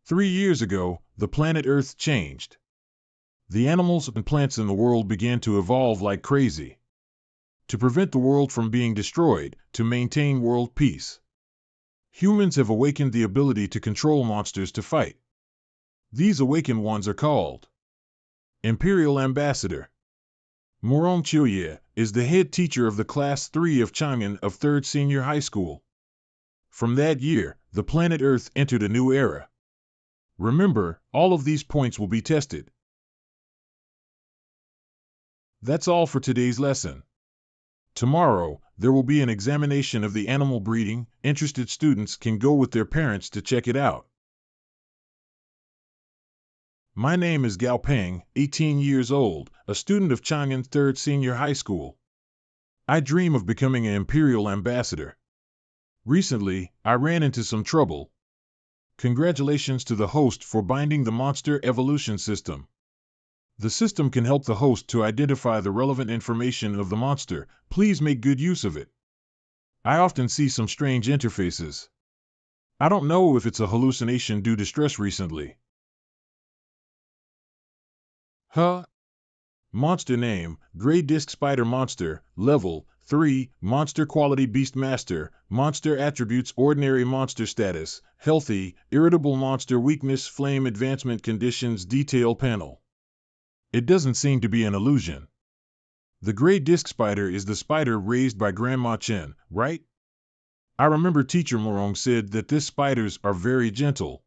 3 years ago, the planet Earth changed. The animals and plants in the world began to evolve like crazy. To prevent the world from being destroyed, to maintain world peace. Humans have awakened the ability to control monsters to fight. These awakened ones are called Imperial Ambassador. Morong Chilye is the head teacher of the Class 3 of Chang'an of 3rd Senior High School. From that year, the planet Earth entered a new era. Remember, all of these points will be tested. That's all for today's lesson. Tomorrow, there will be an examination of the animal breeding. Interested students can go with their parents to check it out. My name is Gao Peng, 18 years old, a student of Chang'an 3rd Senior High School. I dream of becoming an Imperial Ambassador. Recently, I ran into some trouble. Congratulations to the host for binding the monster evolution system. The system can help the host to identify the relevant information of the monster. Please make good use of it. I often see some strange interfaces. I don't know if it's a hallucination due to stress recently. Monster name, Gray Disc Spider Monster, Level 3, Monster Quality Beast Master, Monster Attributes Ordinary Monster Status, Healthy, Irritable Monster Weakness Flame Advancement Conditions Detail Panel. It doesn't seem to be an illusion. The Gray Disc Spider is the spider raised by Grandma Chen, right? I remember Teacher Morong said that these spiders are very gentle.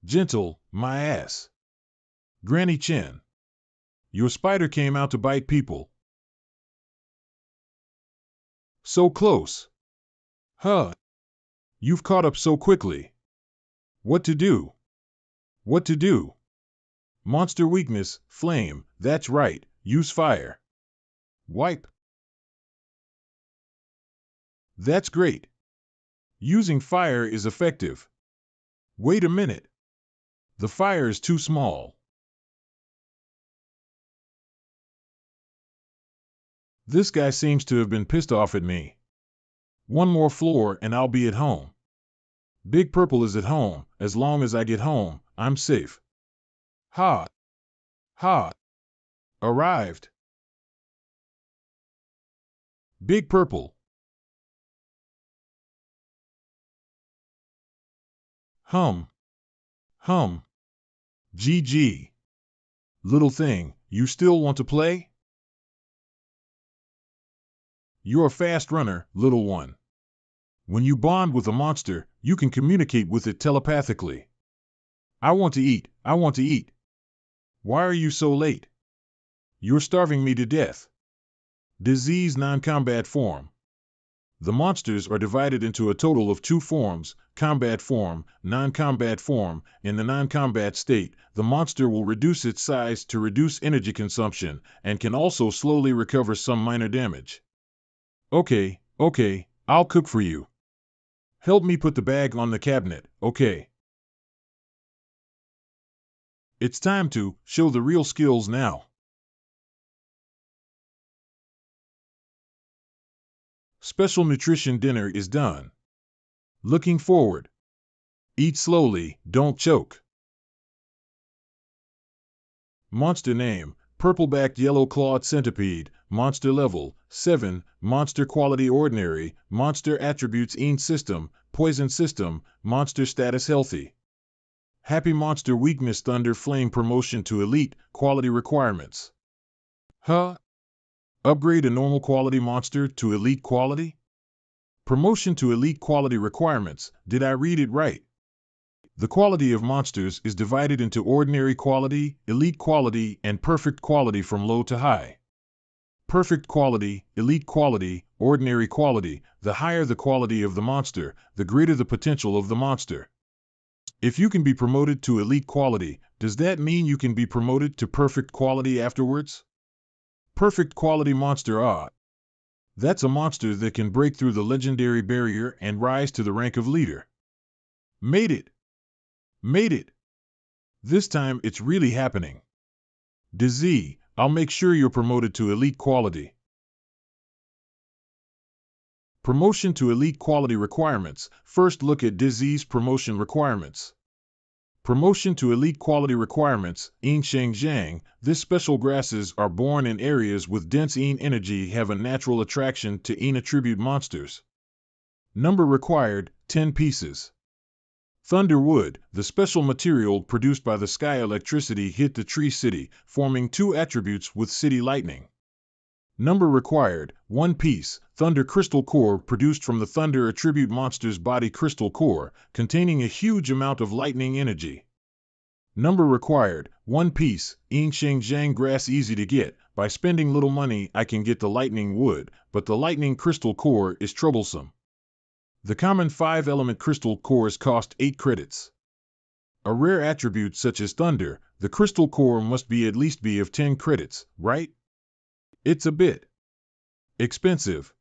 Gentle, my ass. Granny Chen. Your spider came out to bite people. So close. You've caught up so quickly. What to do? What to do? Monster weakness, flame, that's right, use fire. Wipe. That's great. Using fire is effective. Wait a minute. The fire is too small. This guy seems to have been pissed off at me. One more floor and I'll be at home. Big Purple is at home. As long as I get home, I'm safe. Ha! Arrived. Big Purple. Hum. GG. Little thing, you still want to play? You're a fast runner, little one. When you bond with a monster, you can communicate with it telepathically. I want to eat. Why are you so late? You're starving me to death. Disease non-combat form. The monsters are divided into a total of 2 forms, combat form, non-combat form. In the non-combat state, the monster will reduce its size to reduce energy consumption, and can also slowly recover some minor damage. Okay, I'll cook for you. Help me put the bag on the cabinet, okay? It's time to show the real skills now. Special nutrition dinner is done. Looking forward. Eat slowly, don't choke. Monster name, Purple-backed Yellow-clawed Centipede, Monster Level 7, Monster Quality Ordinary, Monster Attributes EAN System, Poison System, Monster Status Healthy. Happy Monster Weakness Thunder Flame Promotion to Elite, Quality Requirements. Upgrade a normal quality monster to elite quality? Promotion to elite quality requirements, did I read it right? The quality of monsters is divided into ordinary quality, elite quality, and perfect quality from low to high. Perfect quality, elite quality, ordinary quality, the higher the quality of the monster, the greater the potential of the monster. If you can be promoted to elite quality, does that mean you can be promoted to perfect quality afterwards? Perfect quality monster that's a monster that can break through the legendary barrier and rise to the rank of leader. Made it! This time it's really happening. DZ, I'll make sure you're promoted to elite quality. Promotion to elite quality requirements. First, look at disease promotion requirements. Promotion to elite quality requirements, yin sheng zhang. This special grasses are born in areas with dense yin energy have a natural attraction to yin attribute monsters. Number required, 10 pieces. Thunderwood, the special material produced by the sky electricity hit the tree city, forming 2 attributes with city lightning. Number required, 1 piece. Thunder crystal core produced from the thunder attribute monster's body crystal core, containing a huge amount of lightning energy. Number required, 1 piece. Yin sheng zhang grass easy to get. By spending little money I can get the lightning wood, but the lightning crystal core is troublesome. The common 5-element crystal cores cost 8 credits. A rare attribute such as thunder, the crystal core must be at least of 10 credits, right? It's a bit expensive.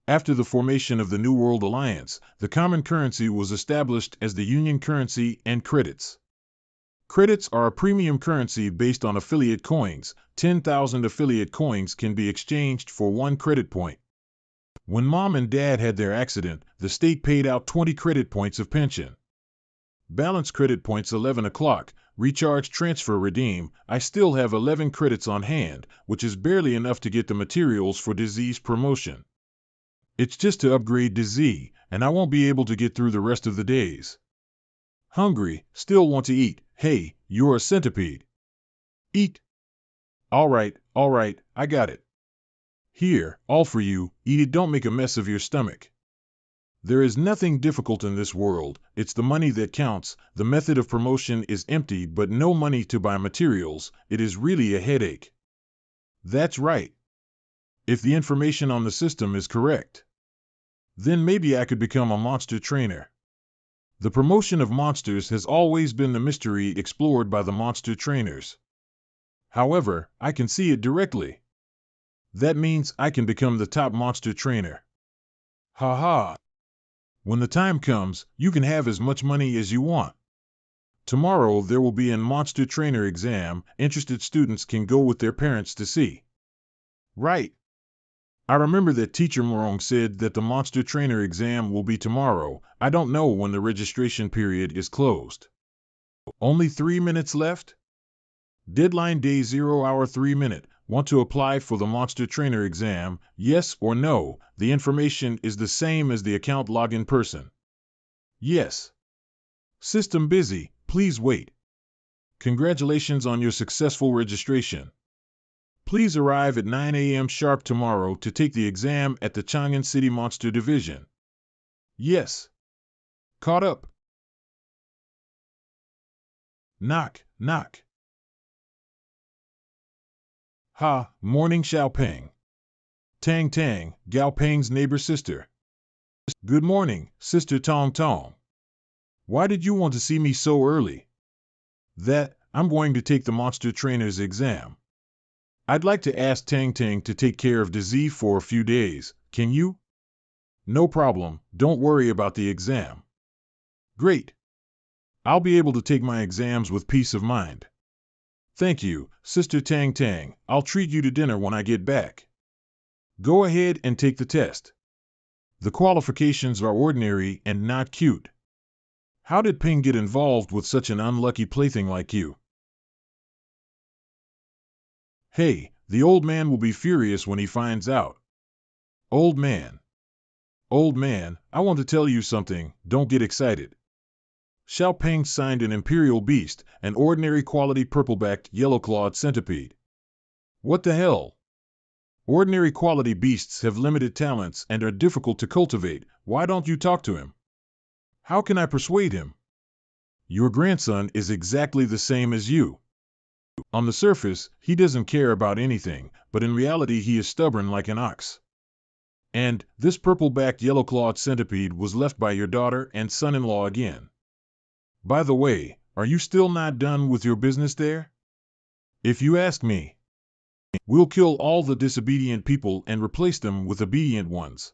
After the formation of the New World Alliance, the common currency was established as the Union currency and credits. Credits are a premium currency based on affiliate coins. 10,000 affiliate coins can be exchanged for 1 credit point. When Mom and Dad had their accident, the state paid out 20 credit points of pension. Balance credit points 11 o'clock. Recharge, transfer, redeem. I still have 11 credits on hand, which is barely enough to get the materials for disease promotion. It's just to upgrade to Z, and I won't be able to get through the rest of the days. Hungry, still want to eat. Hey, you're a centipede. Eat. All right, I got it. Here, all for you, eat it, don't make a mess of your stomach. There is nothing difficult in this world, it's the money that counts. The method of promotion is empty but no money to buy materials, it is really a headache. That's right. If the information on the system is correct, then maybe I could become a monster trainer. The promotion of monsters has always been the mystery explored by the monster trainers. However, I can see it directly. That means I can become the top monster trainer. Ha ha. When the time comes, you can have as much money as you want. Tomorrow there will be a monster trainer exam. Interested students can go with their parents to see. Right. I remember that Teacher Morong said that the monster trainer exam will be tomorrow. I don't know when the registration period is closed. Only 3 minutes left? Deadline day 0 hour 3 minute. Want to apply for the monster trainer exam? Yes or no? The information is the same as the account login person. Yes. System busy, please wait. Congratulations on your successful registration. Please arrive at 9 a.m. sharp tomorrow to take the exam at the Chang'an City Monster Division. Yes. Caught up. Knock, knock. Ha, morning Xiaopeng. Tang Tang, Gao Peng's neighbor sister. Good morning, Sister Tong Tong. Why did you want to see me so early? I'm going to take the monster trainer's exam. I'd like to ask Tang Tang to take care of Daisy for a few days, can you? No problem, don't worry about the exam. Great. I'll be able to take my exams with peace of mind. Thank you, Sister Tang Tang. I'll treat you to dinner when I get back. Go ahead and take the test. The qualifications are ordinary and not cute. How did Ping get involved with such an unlucky plaything like you? Hey, the old man will be furious when he finds out. Old man, I want to tell you something, don't get excited. Xiao Peng signed an imperial beast, an ordinary quality purple-backed, yellow-clawed centipede. What the hell? Ordinary quality beasts have limited talents and are difficult to cultivate. Why don't you talk to him? How can I persuade him? Your grandson is exactly the same as you. On the surface, he doesn't care about anything, but in reality he is stubborn like an ox. And this purple-backed, yellow-clawed centipede was left by your daughter and son-in-law again. By the way, are you still not done with your business there? If you ask me, we'll kill all the disobedient people and replace them with obedient ones.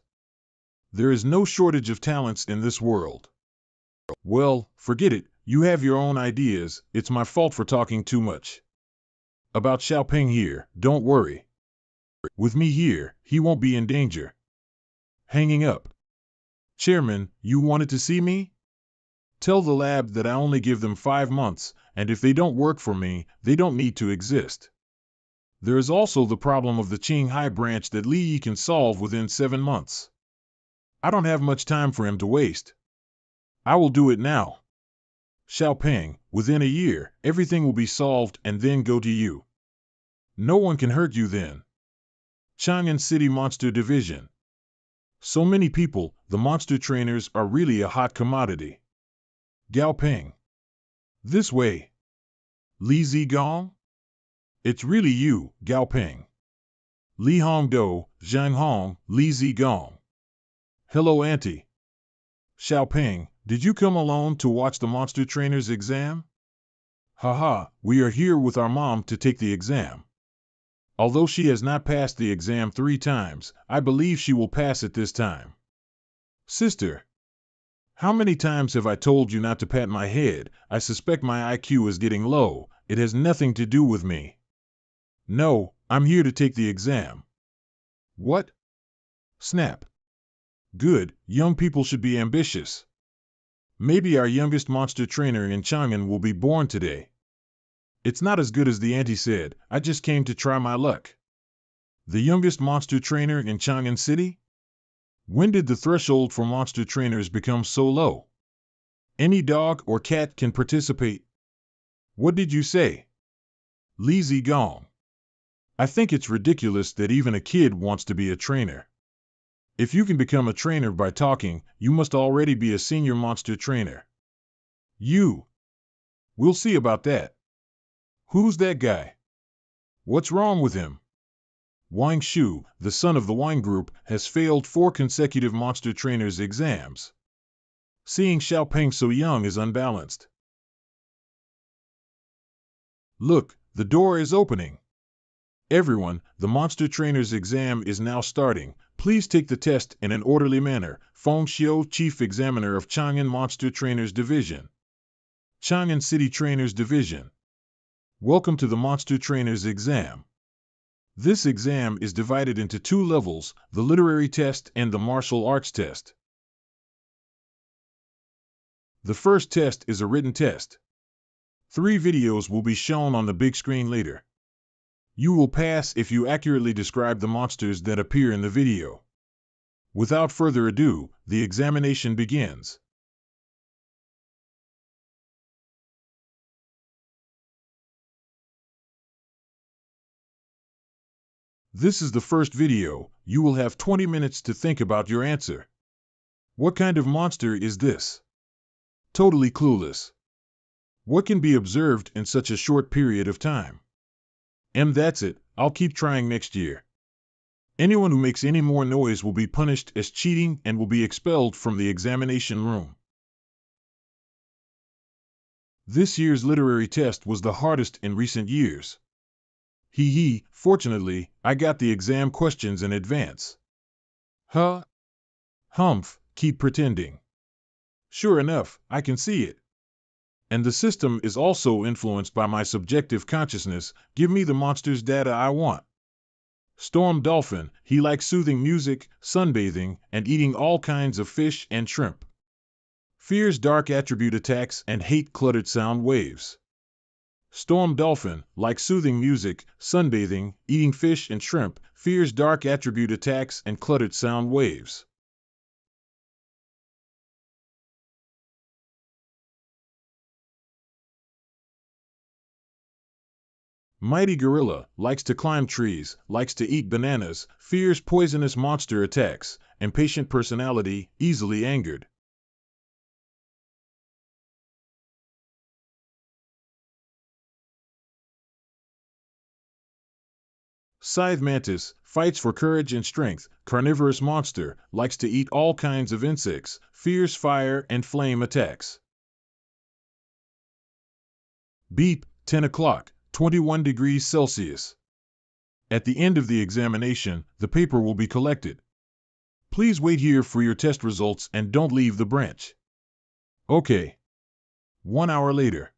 There is no shortage of talents in this world. Well, forget it, you have your own ideas, it's my fault for talking too much. About Xiaopeng here, don't worry. With me here, he won't be in danger. Hanging up. Chairman, you wanted to see me? Tell the lab that I only give them 5 months, and if they don't work for me, they don't need to exist. There is also the problem of the Qinghai branch that Li Yi can solve within 7 months. I don't have much time for him to waste. I will do it now. Xiaoping, within a year, everything will be solved and then go to you. No one can hurt you then. Chang'an City Monster Division. So many people, the monster trainers are really a hot commodity. Gao Ping. This way. Li Zigong? It's really you, Gao Ping. Li Hongdo, Zhang Hong, Li Zigong. Hello, Auntie. Xiaoping, did you come alone to watch the monster trainer's exam? Haha, we are here with our mom to take the exam. Although she has not passed the exam 3 times, I believe she will pass it this time. Sister. How many times have I told you not to pat my head? I suspect my IQ is getting low. It has nothing to do with me. No, I'm here to take the exam. What? Snap. Good, young people should be ambitious. Maybe our youngest monster trainer in Chang'an will be born today. It's not as good as the auntie said. I just came to try my luck. The youngest monster trainer in Chang'an City? When did the threshold for monster trainers become so low? Any dog or cat can participate. What did you say? Li Zigong. I think it's ridiculous that even a kid wants to be a trainer. If you can become a trainer by talking, you must already be a senior monster trainer. You. We'll see about that. Who's that guy? What's wrong with him? Wang Shu, the son of the Wang Group, has failed 4 consecutive monster trainers' exams. Seeing Xiaoping so young is unbalanced. Look, the door is opening. Everyone, the monster trainer's exam is now starting. Please take the test in an orderly manner. Feng Xiu, Chief Examiner of Chang'an Monster Trainers Division. Chang'an City Trainers Division. Welcome to the Monster Trainers exam. This exam is divided into 2 levels, the literary test and the martial arts test. The first test is a written test. 3 videos will be shown on the big screen later. You will pass if you accurately describe the monsters that appear in the video. Without further ado, the examination begins. This is the first video. You will have 20 minutes to think about your answer. What kind of monster is this? Totally clueless. What can be observed in such a short period of time? That's it. I'll keep trying next year. Anyone who makes any more noise will be punished as cheating and will be expelled from the examination room. This year's literary test was the hardest in recent years. Fortunately, I got the exam questions in advance. Huh? Humph, keep pretending. Sure enough, I can see it. And the system is also influenced by my subjective consciousness. Give me the monster's data I want. Storm Dolphin, he likes soothing music, sunbathing, and eating all kinds of fish and shrimp. Fears dark attribute attacks and hate cluttered sound waves. Storm Dolphin, like soothing music, sunbathing, eating fish and shrimp, fears dark attribute attacks and cluttered sound waves. Mighty Gorilla, likes to climb trees, likes to eat bananas, fears poisonous monster attacks, impatient personality, easily angered. Scythe Mantis, fights for courage and strength, carnivorous monster, likes to eat all kinds of insects, fears fire and flame attacks. Beep, 10 o'clock, 21 degrees Celsius. At the end of the examination, the paper will be collected. Please wait here for your test results and don't leave the branch. Okay. 1 hour later.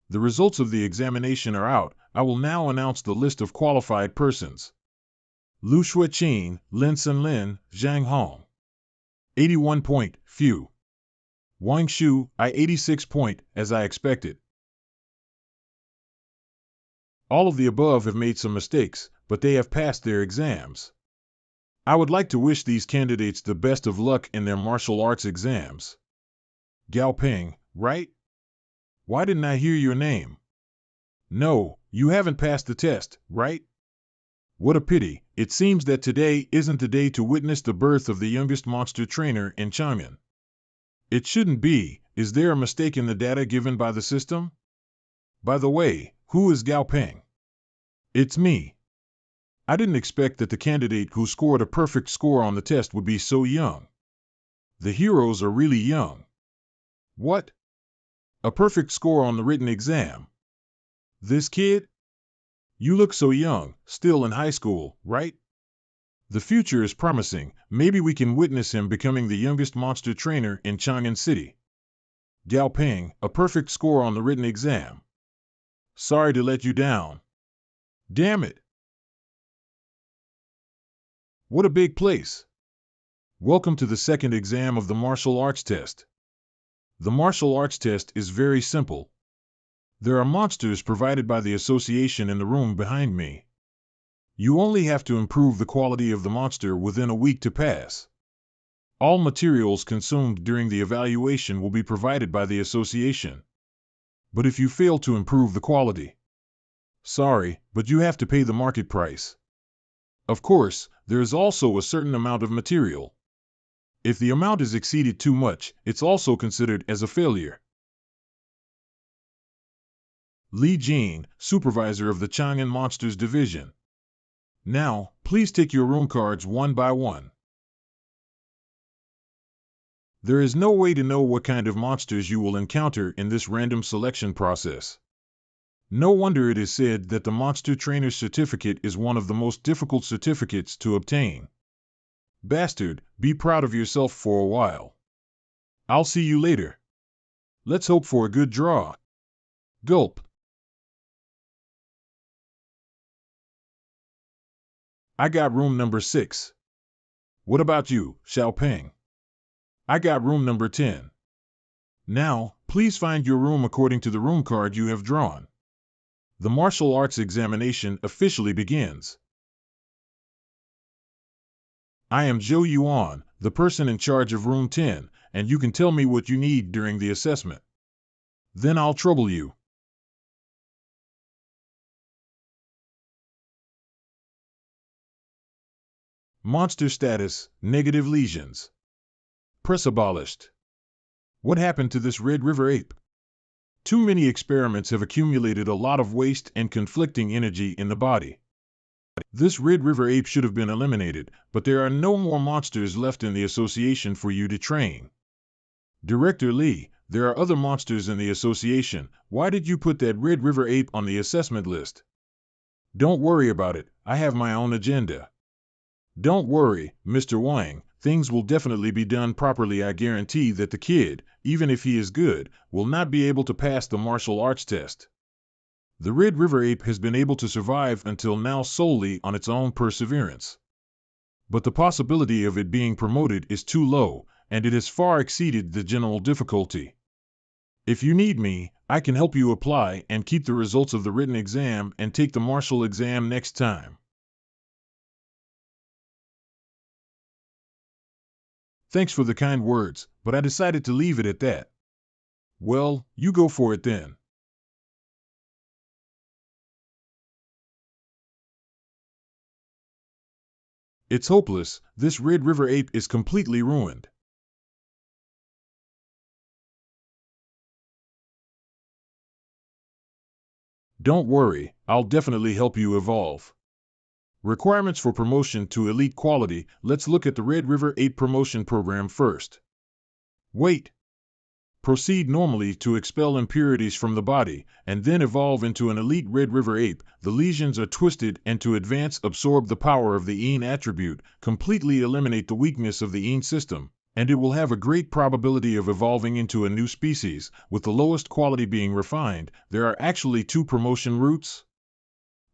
The results of the examination are out. I will now announce the list of qualified persons. Lu Shuiqin, Lin Senlin, Zhang Hong. 81 point, phew. Wang Shu, I 86 point, as I expected. All of the above have made some mistakes, but they have passed their exams. I would like to wish these candidates the best of luck in their martial arts exams. Gao Ping, right? Why didn't I hear your name? No, you haven't passed the test, right? What a pity. It seems that today isn't the day to witness the birth of the youngest monster trainer in Chang'an. It shouldn't be. Is there a mistake in the data given by the system? By the way, who is Gao Ping? It's me. I didn't expect that the candidate who scored a perfect score on the test would be so young. The heroes are really young. What? A perfect score on the written exam? This kid? You look so young, still in high school, right? The future is promising. Maybe we can witness him becoming the youngest monster trainer in Chang'an City. Gao Ping, a perfect score on the written exam. Sorry to let you down. Damn it. What a big place. Welcome to the second exam of the martial arts test. The martial arts test is very simple. There are monsters provided by the association in the room behind me. You only have to improve the quality of the monster within a week to pass. All materials consumed during the evaluation will be provided by the association. But if you fail to improve the quality, sorry, but you have to pay the market price. Of course, there is also a certain amount of material. If the amount is exceeded too much, it's also considered as a failure. Li Jin, supervisor of the Chang'an Monsters Division. Now, please take your room cards one by one. There is no way to know what kind of monsters you will encounter in this random selection process. No wonder it is said that the Monster Trainer's certificate is one of the most difficult certificates to obtain. Bastard, be proud of yourself for a while. I'll see you later. Let's hope for a good draw. Gulp. I got room number 6. What about you, Xiaoping? I got room number 10. Now, please find your room according to the room card you have drawn. The martial arts examination officially begins. I am Zhou Yuan, the person in charge of room 10, and you can tell me what you need during the assessment. Then I'll trouble you. Monster status, negative lesions. Press abolished. What happened to this Red River ape? Too many experiments have accumulated a lot of waste and conflicting energy in the body. This Red River ape should have been eliminated, but there are no more monsters left in the association for you to train. Director Li, there are other monsters in the association. Why did you put that Red River ape on the assessment list? Don't worry about it. I have my own agenda. Don't worry, Mr. Wang, things will definitely be done properly. I guarantee that the kid, even if he is good, will not be able to pass the martial arts test. The Red River ape has been able to survive until now solely on its own perseverance. But the possibility of it being promoted is too low, and it has far exceeded the general difficulty. If you need me, I can help you apply and keep the results of the written exam and take the martial exam next time. Thanks for the kind words, but I decided to leave it at that. Well, you go for it then. It's hopeless. This Red River ape is completely ruined. Don't worry, I'll definitely help you evolve. Requirements for promotion to elite quality. Let's look at the Red River ape promotion program first. Wait. Proceed normally to expel impurities from the body, and then evolve into an elite Red River ape. The lesions are twisted, and to advance, absorb the power of the Yin attribute, completely eliminate the weakness of the Yin system, and it will have a great probability of evolving into a new species, with the lowest quality being refined. There are actually 2 promotion routes.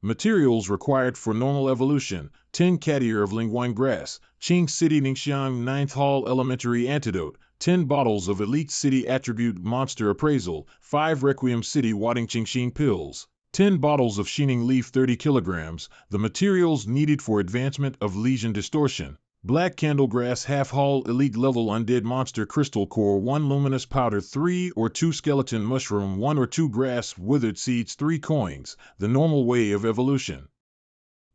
Materials required for normal evolution: 10 Cattier of Lingwine grass, Qing City Ningxiang 9th Hall Elementary Antidote, 10 bottles of Elite City Attribute Monster Appraisal, 5 Requiem City Wading Qingxin pills, 10 bottles of Xining Leaf 30 kilograms, the materials needed for advancement of lesion distortion. Black Candlegrass Half Hall Elite Level Undead Monster Crystal Core 1 Luminous Powder 3 or 2 Skeleton Mushroom 1 or 2 Grass Withered Seeds 3 Coins. The normal way of evolution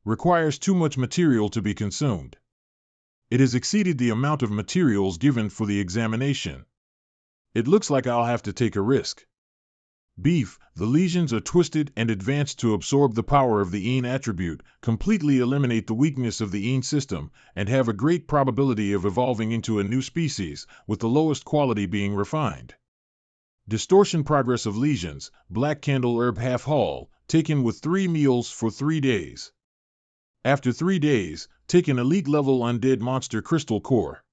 requires too much material to be consumed. It has exceeded the amount of materials given for the examination. It looks like I'll have to take a risk. Beef, the lesions are twisted and advanced to absorb the power of the Yin attribute, completely eliminate the weakness of the Yin system, and have a great probability of evolving into a new species, with the lowest quality being refined. Distortion progress of lesions, Black Candle Herb Half Hall, taken with 3 meals for 3 days. After 3 days, take an elite level undead monster crystal core.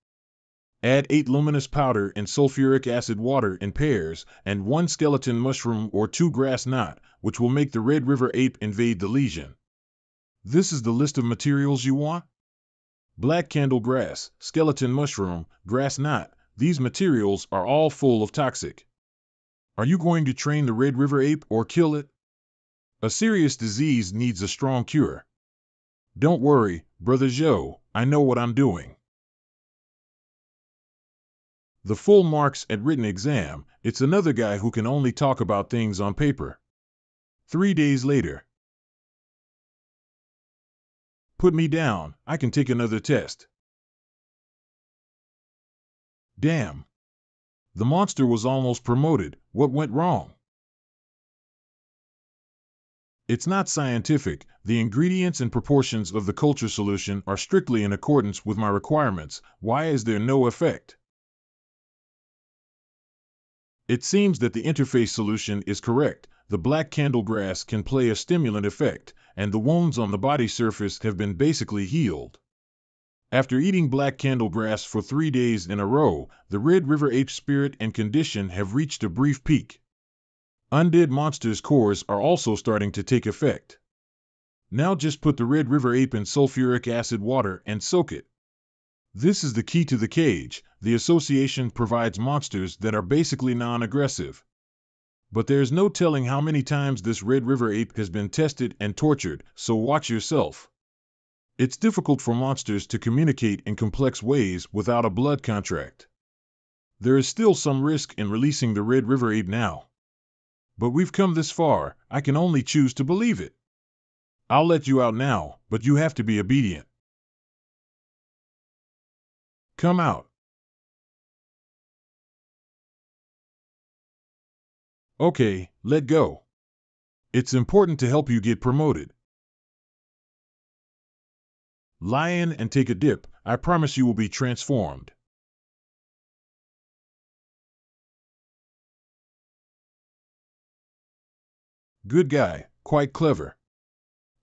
Add 8 luminous powder and sulfuric acid water in pairs, and 1 skeleton mushroom or 2 grass knot, which will make the Red River ape invade the lesion. This is the list of materials you want? Black candle grass, skeleton mushroom, grass knot. These materials are all full of toxic. Are you going to train the Red River ape or kill it? A serious disease needs a strong cure. Don't worry, Brother Joe, I know what I'm doing. The full marks at written exam, it's another guy who can only talk about things on paper. 3 days later. Put me down, I can take another test. Damn. The monster was almost promoted. What went wrong? It's not scientific. The ingredients and proportions of the culture solution are strictly in accordance with my requirements. Why is there no effect? It seems that the interface solution is correct. The black candlegrass can play a stimulant effect, and the wounds on the body surface have been basically healed. After eating black candlegrass for 3 days in a row, the Red River ape spirit and condition have reached a brief peak. Undead monsters' cores are also starting to take effect. Now just put the Red River ape in sulfuric acid water and soak it. This is the key to the cage. The association provides monsters that are basically non-aggressive. But there's no telling how many times this Red River ape has been tested and tortured, so watch yourself. It's difficult for monsters to communicate in complex ways without a blood contract. There is still some risk in releasing the Red River ape now. But we've come this far, I can only choose to believe it. I'll let you out now, but you have to be obedient. Come out. Okay, let go. It's important to help you get promoted. Lie in and take a dip. I promise you will be transformed. Good guy, quite clever.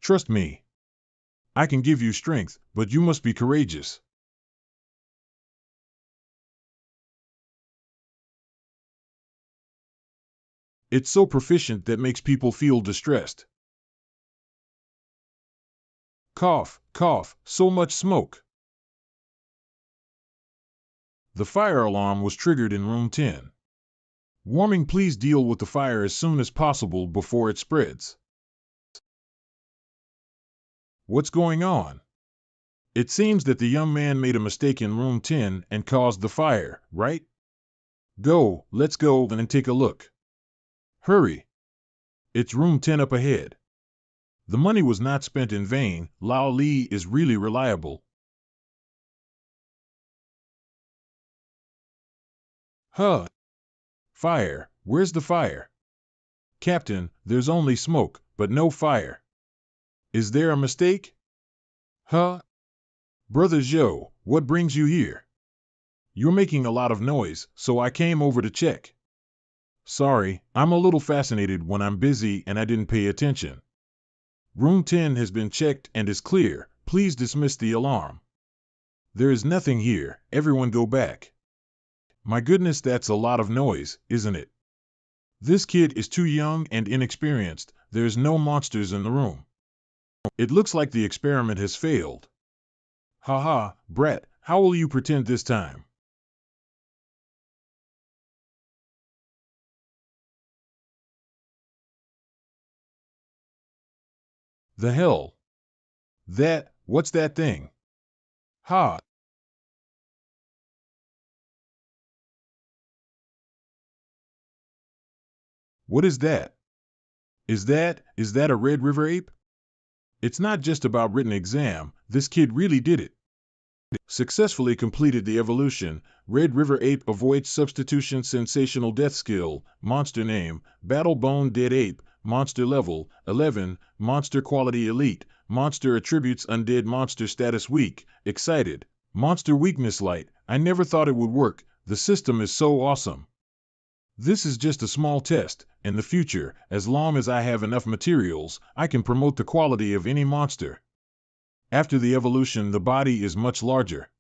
Trust me. I can give you strength, but you must be courageous. It's so proficient that makes people feel distressed. Cough, cough, so much smoke. The fire alarm was triggered in room 10. Warning, please deal with the fire as soon as possible before it spreads. What's going on? It seems that the young man made a mistake in room 10 and caused the fire, right? Go, let's go and take a look. Hurry. It's room 10 up ahead. The money was not spent in vain. Lao Li is really reliable. Huh. Fire. Where's the fire? Captain, there's only smoke, but no fire. Is there a mistake? Huh? Brother Joe, what brings you here? You're making a lot of noise, so I came over to check. Sorry, I'm a little fascinated when I'm busy and I didn't pay attention. Room 10 has been checked and is clear. Please dismiss the alarm. There is nothing here. Everyone go back. My goodness, that's a lot of noise, isn't it? This kid is too young and inexperienced. There's no monsters in the room. It looks like the experiment has failed. Haha, Brett, how will you pretend this time? The hell? What's that thing? Ha! What is that? Is that a Red River ape? It's not just about written exam, this kid really did it. Successfully completed the evolution. Red River Ape avoids substitution. Sensational death skill. Monster name. Battle Bone Dead Ape. Monster level 11. Monster quality elite. Monster attributes undead. Monster status weak. Excited. Monster weakness light. I never thought it would work. The system is so awesome. This is just a small test. In the future, as long as I have enough materials, I can promote the quality of any monster. After the evolution, the body is much larger.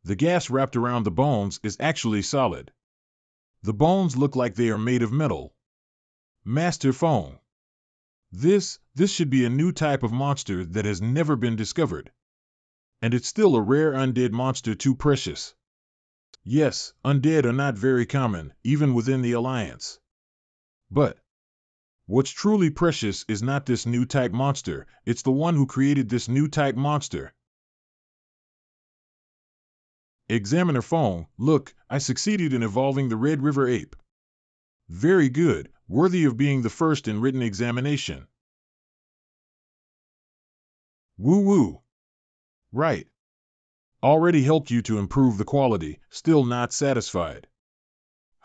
The gas wrapped around the bones is actually solid. The bones look like they are made of metal. Master phone. This should be a new type of monster that has never been discovered. And it's still a rare undead monster, too precious. Yes, undead are not very common, even within the Alliance. But what's truly precious is not this new type monster, it's the one who created this new type monster. Examiner phone, look, I succeeded in evolving the Red River Ape. Very good, worthy of being the first in written examination. Woo woo. Right. Already helped you to improve the quality, still not satisfied.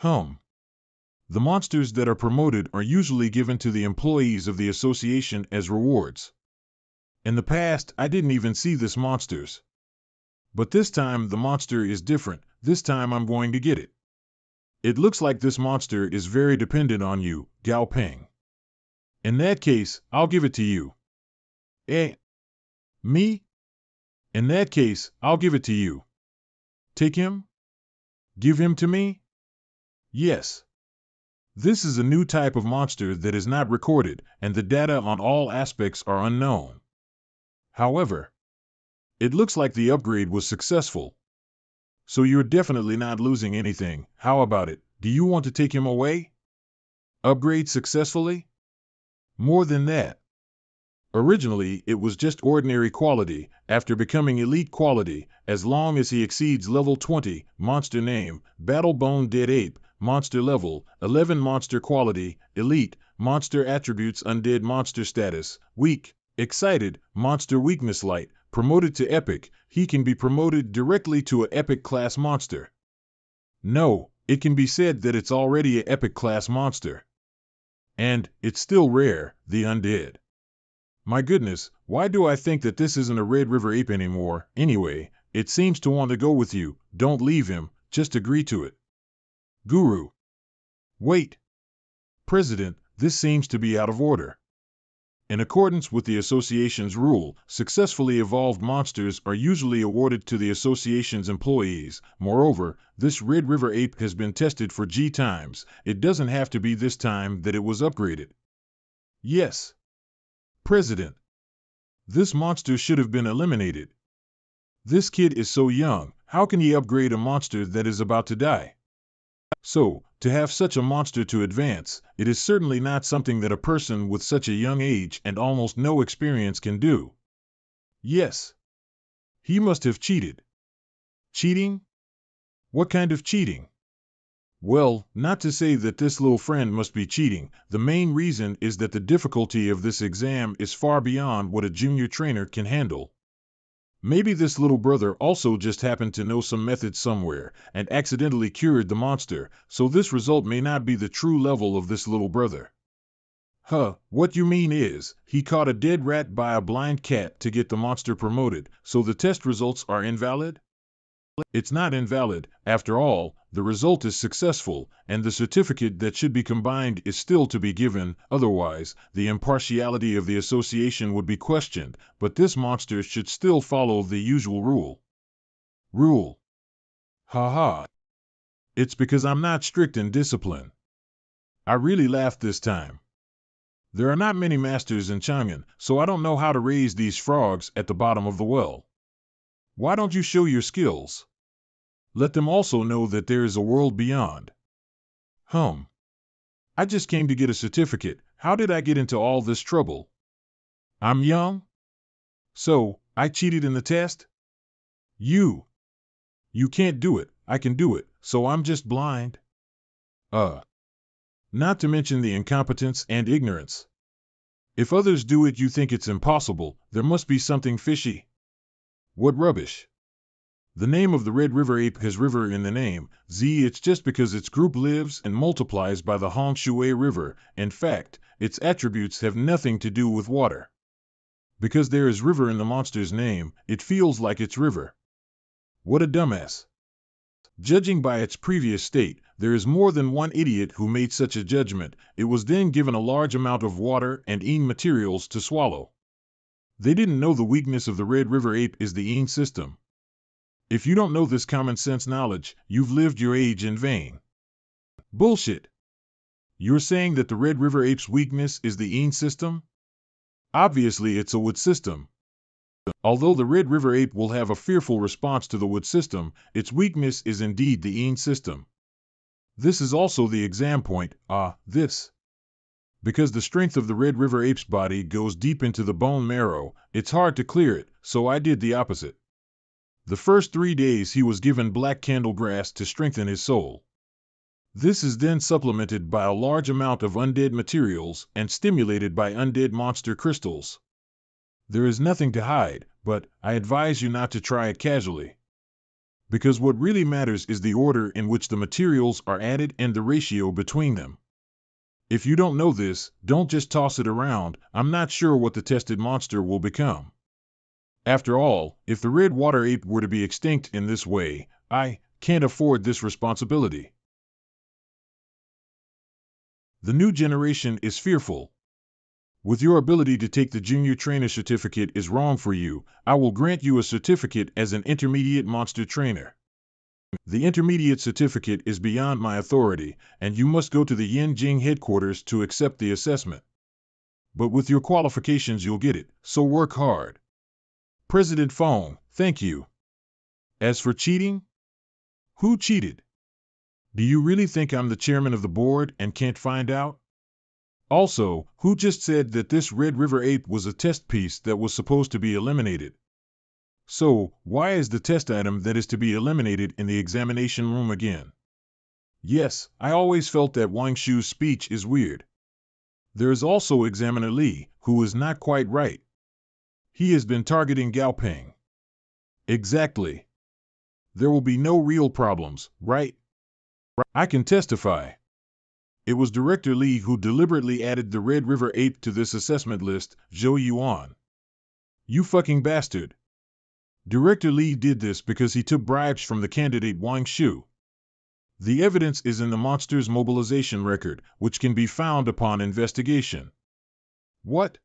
The monsters that are promoted are usually given to the employees of the association as rewards. In the past, I didn't even see this monsters. But this time the monster is different, this time I'm going to get it. It looks like this monster is very dependent on you, Gao Peng. In that case, I'll give it to you. Eh? Me? In that case, I'll give it to you. Take him? Give him to me? Yes. This is a new type of monster that is not recorded, and the data on all aspects are unknown. However, it looks like the upgrade was successful. So you're definitely not losing anything. How about it? Do you want to take him away? Upgrade successfully? More than that. Originally, it was just ordinary quality. After becoming elite quality, as long as he exceeds level 20, monster name, Battle Bone Dead Ape, monster level 11, monster quality, elite, monster attributes, undead, monster status, weak, excited, monster weakness light, promoted to epic. He can be promoted directly to an epic class monster. No, it can be said that it's already an epic class monster. And it's still rare, the undead. My goodness, why do I think that this isn't a Red River Ape anymore? Anyway, it seems to want to go with you. Don't leave him, just agree to it. Guru. Wait. President, this seems to be out of order. In accordance with the association's rule, successfully evolved monsters are usually awarded to the association's employees. Moreover, this Red River Ape has been tested for G times. It doesn't have to be this time that it was upgraded. Yes. President. This monster should have been eliminated. This kid is so young, how can he upgrade a monster that is about to die? So, to have such a monster to advance, it is certainly not something that a person with such a young age and almost no experience can do. Yes. He must have cheated. Cheating? What kind of cheating? Well, not to say that this little friend must be cheating. The main reason is that the difficulty of this exam is far beyond what a junior trainer can handle. Maybe this little brother also just happened to know some method somewhere and accidentally cured the monster, so this result may not be the true level of this little brother. What you mean is, he caught a dead rat by a blind cat to get the monster promoted, so the test results are invalid? It's not invalid. After all, the result is successful, and the certificate that should be combined is still to be given. Otherwise, the impartiality of the association would be questioned, but this monster should still follow the usual rule. Rule. Haha. It's because I'm not strict in discipline. I really laughed this time. There are not many masters in Chang'an, so I don't know how to raise these frogs at the bottom of the well. Why don't you show your skills? Let them also know that there is a world beyond. I just came to get a certificate. How did I get into all this trouble? I'm young? So, I cheated in the test? You can't do it. I can do it, so I'm just blind. Not to mention the incompetence and ignorance. If others do it, you think it's impossible. There must be something fishy. What rubbish. The name of the Red River ape has river in the name. It's just because its group lives and multiplies by the Hongshui River. In fact, its attributes have nothing to do with water. Because there is river in the monster's name, it feels like it's river. What a dumbass. Judging by its previous state, there is more than one idiot who made such a judgment. It was then given a large amount of water and materials to swallow. They didn't know the weakness of the Red River ape is the system. If you don't know this common sense knowledge, you've lived your age in vain. Bullshit. You're saying that the Red River ape's weakness is the system? Obviously it's a wood system. Although the Red River ape will have a fearful response to the wood system, its weakness is indeed the system. This is also the exam point, Because the strength of the Red River ape's body goes deep into the bone marrow, it's hard to clear it, so I did the opposite. The first 3 days he was given black candle grass to strengthen his soul. This is then supplemented by a large amount of undead materials and stimulated by undead monster crystals. There is nothing to hide, but I advise you not to try it casually. Because what really matters is the order in which the materials are added and the ratio between them. If you don't know this, don't just toss it around. I'm not sure what the tested monster will become. After all, if the red water ape were to be extinct in this way, I can't afford this responsibility. The new generation is fearful. With your ability to take the junior trainer certificate is wrong for you, I will grant you a certificate as an intermediate monster trainer. The intermediate certificate is beyond my authority, and you must go to the Yanjing headquarters to accept the assessment. But with your qualifications you'll get it, so work hard. President Fong, thank you. As for cheating? Who cheated? Do you really think I'm the chairman of the board and can't find out? Also, who just said that this Red River ape was a test piece that was supposed to be eliminated? So, why is the test item that is to be eliminated in the examination room again? Yes, I always felt that Wang Shu's speech is weird. There is also Examiner Li, who is not quite right. He has been targeting Gao Peng. Exactly. There will be no real problems, right? I can testify. It was Director Li who deliberately added the Red River ape to this assessment list, Zhou Yuan. You fucking bastard. Director Li did this because he took bribes from the candidate Wang Shu. The evidence is in the monster's mobilization record, which can be found upon investigation. What?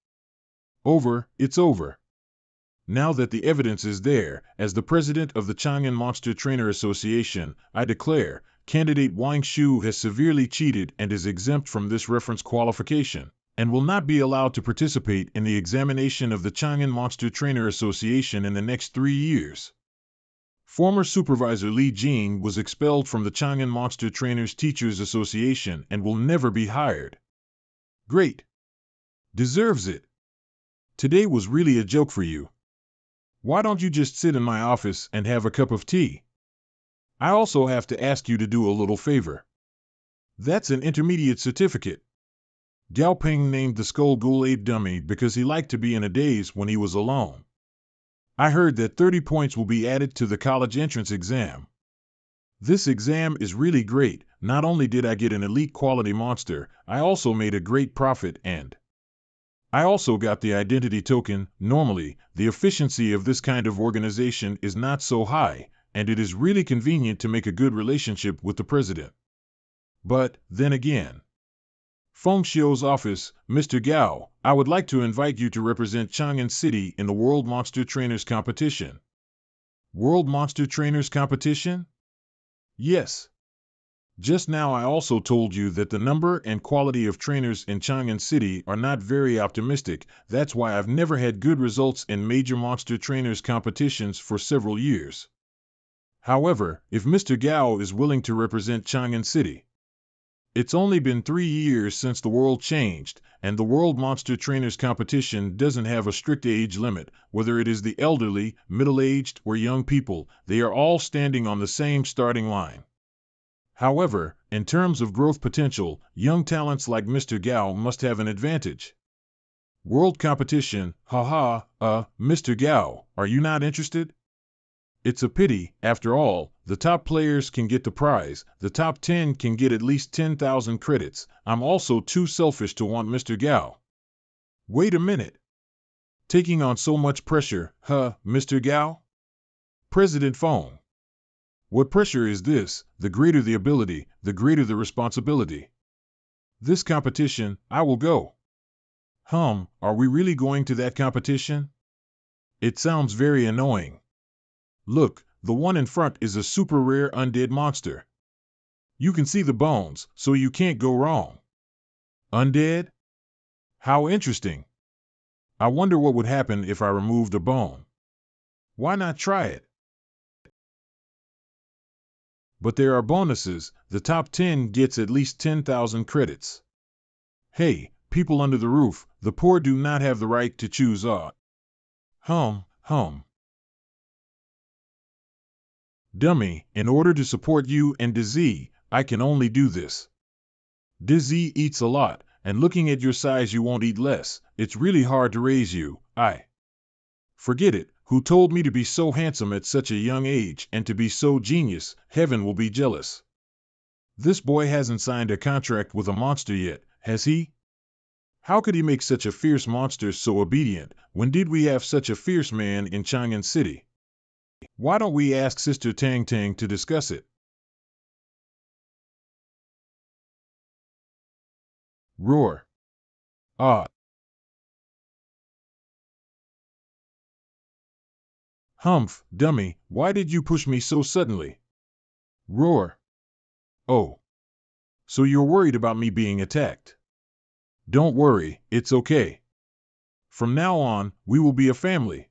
Over, it's over. Now that the evidence is there, as the president of the Chang'an Monster Trainer Association, I declare, candidate Wang Shu has severely cheated and is exempt from this reference qualification, and will not be allowed to participate in the examination of the Chang'an Monster Trainer Association in the next 3 years. Former supervisor Li Jing was expelled from the Chang'an Monster Trainers Teachers Association and will never be hired. Great. Deserves it. Today was really a joke for you. Why don't you just sit in my office and have a cup of tea? I also have to ask you to do a little favor. That's an intermediate certificate. Gao Peng named the Skull Ghoul ape dummy because he liked to be in a daze when he was alone. I heard that 30 points will be added to the college entrance exam. This exam is really great. Not only did I get an elite quality monster, I also made a great profit and I also got the identity token. Normally, the efficiency of this kind of organization is not so high, and it is really convenient to make a good relationship with the president. But, then again, Feng Xiu's office, Mr. Gao, I would like to invite you to represent Chang'an City in the World Monster Trainers Competition. World Monster Trainers Competition? Yes. Just now I also told you that the number and quality of trainers in Chang'an City are not very optimistic. That's why I've never had good results in major monster trainers competitions for several years. However, if Mr. Gao is willing to represent Chang'an City, it's only been 3 years since the world changed, and the World Monster Trainers Competition doesn't have a strict age limit. Whether it is the elderly, middle-aged, or young people, they are all standing on the same starting line. However, in terms of growth potential, young talents like Mr. Gao must have an advantage. World competition, haha, Mr. Gao, are you not interested? It's a pity, after all, the top players can get the prize, the top 10 can get at least 10,000 credits. I'm also too selfish to want Mr. Gao. Wait a minute. Taking on so much pressure, Mr. Gao? President Fong. What pressure is this? The greater the ability, the greater the responsibility. This competition, I will go. Are we really going to that competition? It sounds very annoying. Look, the one in front is a super rare undead monster. You can see the bones, so you can't go wrong. Undead? How interesting. I wonder what would happen if I removed a bone. Why not try it? But there are bonuses. The top 10 gets at least 10,000 credits. Hey, people under the roof, the poor do not have the right to choose Dummy, in order to support you and Dizzy, I can only do this. Dizzy eats a lot, and looking at your size you won't eat less. It's really hard to raise you. Forget it. Who told me to be so handsome at such a young age and to be so genius? Heaven will be jealous. This boy hasn't signed a contract with a monster yet, has he? How could he make such a fierce monster so obedient? When did we have such a fierce man in Chang'an City? Why don't we ask Sister Tang Tang to discuss it? Roar. Humph, dummy, why did you push me so suddenly? Roar. Oh. So you're worried about me being attacked. Don't worry, it's okay. From now on, we will be a family.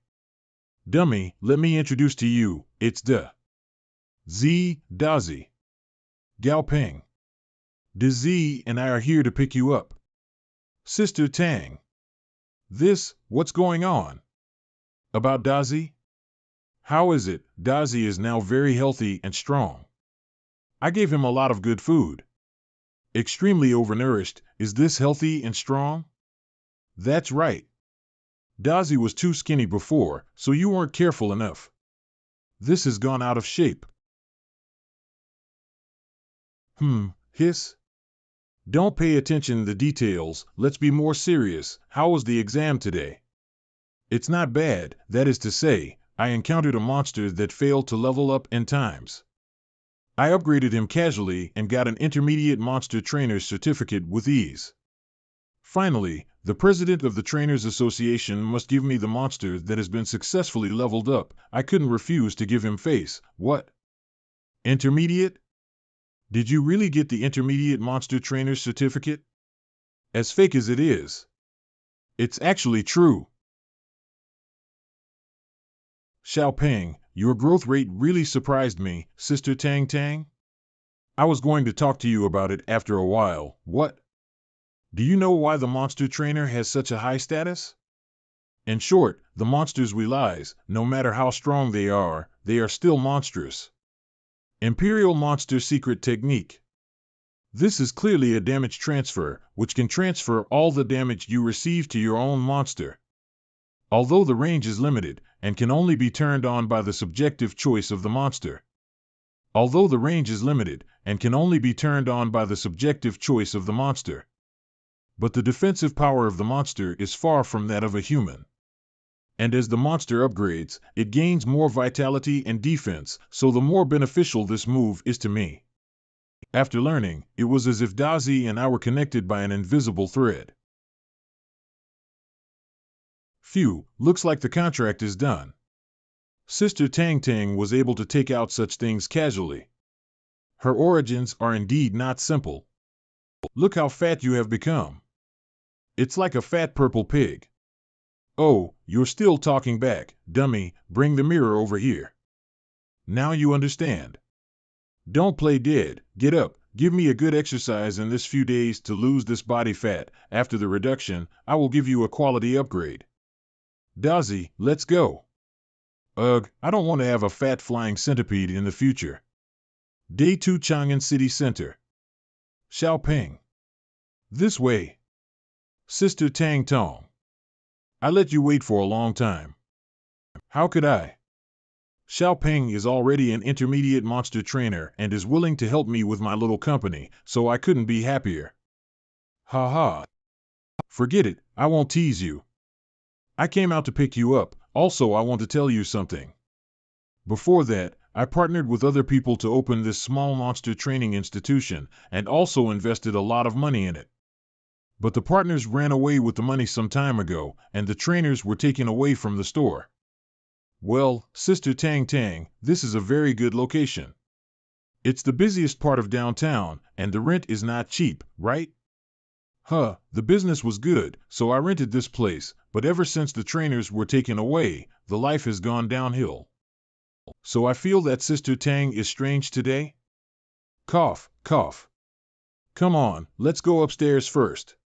Dummy, let me introduce to you, it's Dazi. Gao Peng. Dizzy and I are here to pick you up. Sister Tang. What's going on? About Dazi? How is it? Dazi is now very healthy and strong. I gave him a lot of good food. Extremely overnourished. Is this healthy and strong? That's right. Dazi was too skinny before, so you weren't careful enough. This has gone out of shape. Hiss. Don't pay attention to the details, let's be more serious. How was the exam today? It's not bad, that is to say, I encountered a monster that failed to level up in times. I upgraded him casually and got an intermediate monster trainer's certificate with ease. Finally, the president of the Trainers Association must give me the monster that has been successfully leveled up. I couldn't refuse to give him face. What? Intermediate? Did you really get the intermediate monster trainer's certificate? As fake as it is. It's actually true. Xiaoping, your growth rate really surprised me, Sister Tang Tang. I was going to talk to you about it after a while. What? Do you know why the monster trainer has such a high status? In short, the monsters realize, no matter how strong they are still monstrous. Imperial Monster Secret Technique. This is clearly a damage transfer, which can transfer all the damage you receive to your own monster. Although the range is limited, and can only be turned on by the subjective choice of the monster. But the defensive power of the monster is far from that of a human. And as the monster upgrades, it gains more vitality and defense, so the more beneficial this move is to me. After learning, it was as if Dazi and I were connected by an invisible thread. Phew, looks like the contract is done. Sister Tang Tang was able to take out such things casually. Her origins are indeed not simple. Look how fat you have become. It's like a fat purple pig. Oh, you're still talking back, dummy, bring the mirror over here. Now you understand. Don't play dead, get up, give me a good exercise in this few days to lose this body fat. After the reduction, I will give you a quality upgrade. Dazi, let's go. Ugh, I don't want to have a fat flying centipede in the future. Day 2 Chang'an City Center. Xiaoping. This way. Sister Tang Tong. I let you wait for a long time. How could I? Xiaoping is already an intermediate monster trainer and is willing to help me with my little company, so I couldn't be happier. Ha ha. Forget it, I won't tease you. I came out to pick you up. Also, I want to tell you something. Before that, I partnered with other people to open this small monster training institution and also invested a lot of money in it. But the partners ran away with the money some time ago, and the trainers were taken away from the store. Well, Sister Tang Tang, this is a very good location. It's the busiest part of downtown, and the rent is not cheap, right? Huh, the business was good, so I rented this place, but ever since the trainers were taken away, the life has gone downhill. So I feel that Sister Tang is strange today? Cough, cough. Come on, let's go upstairs first.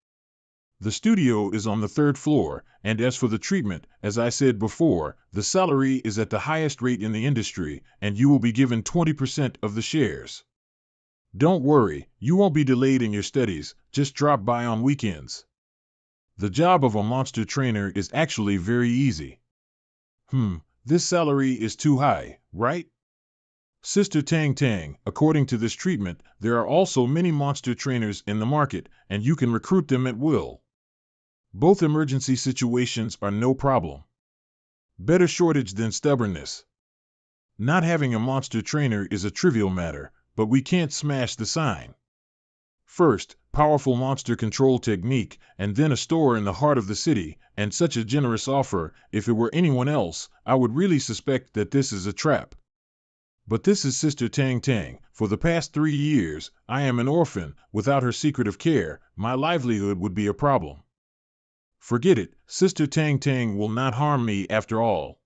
The studio is on the 3rd floor, and as for the treatment, as I said before, the salary is at the highest rate in the industry, and you will be given 20% of the shares. Don't worry, you won't be delayed in your studies, just drop by on weekends. The job of a monster trainer is actually very easy. This salary is too high, right? Sister Tang Tang, according to this treatment, there are also many monster trainers in the market, and you can recruit them at will. Both emergency situations are no problem. Better shortage than stubbornness. Not having a monster trainer is a trivial matter, but we can't smash the sign. First, powerful monster control technique, and then a store in the heart of the city, and such a generous offer. If it were anyone else, I would really suspect that this is a trap. But this is Sister Tang Tang. For the past 3 years, I am an orphan. Without her secret of care, my livelihood would be a problem. Forget it, Sister Tang Tang will not harm me after all.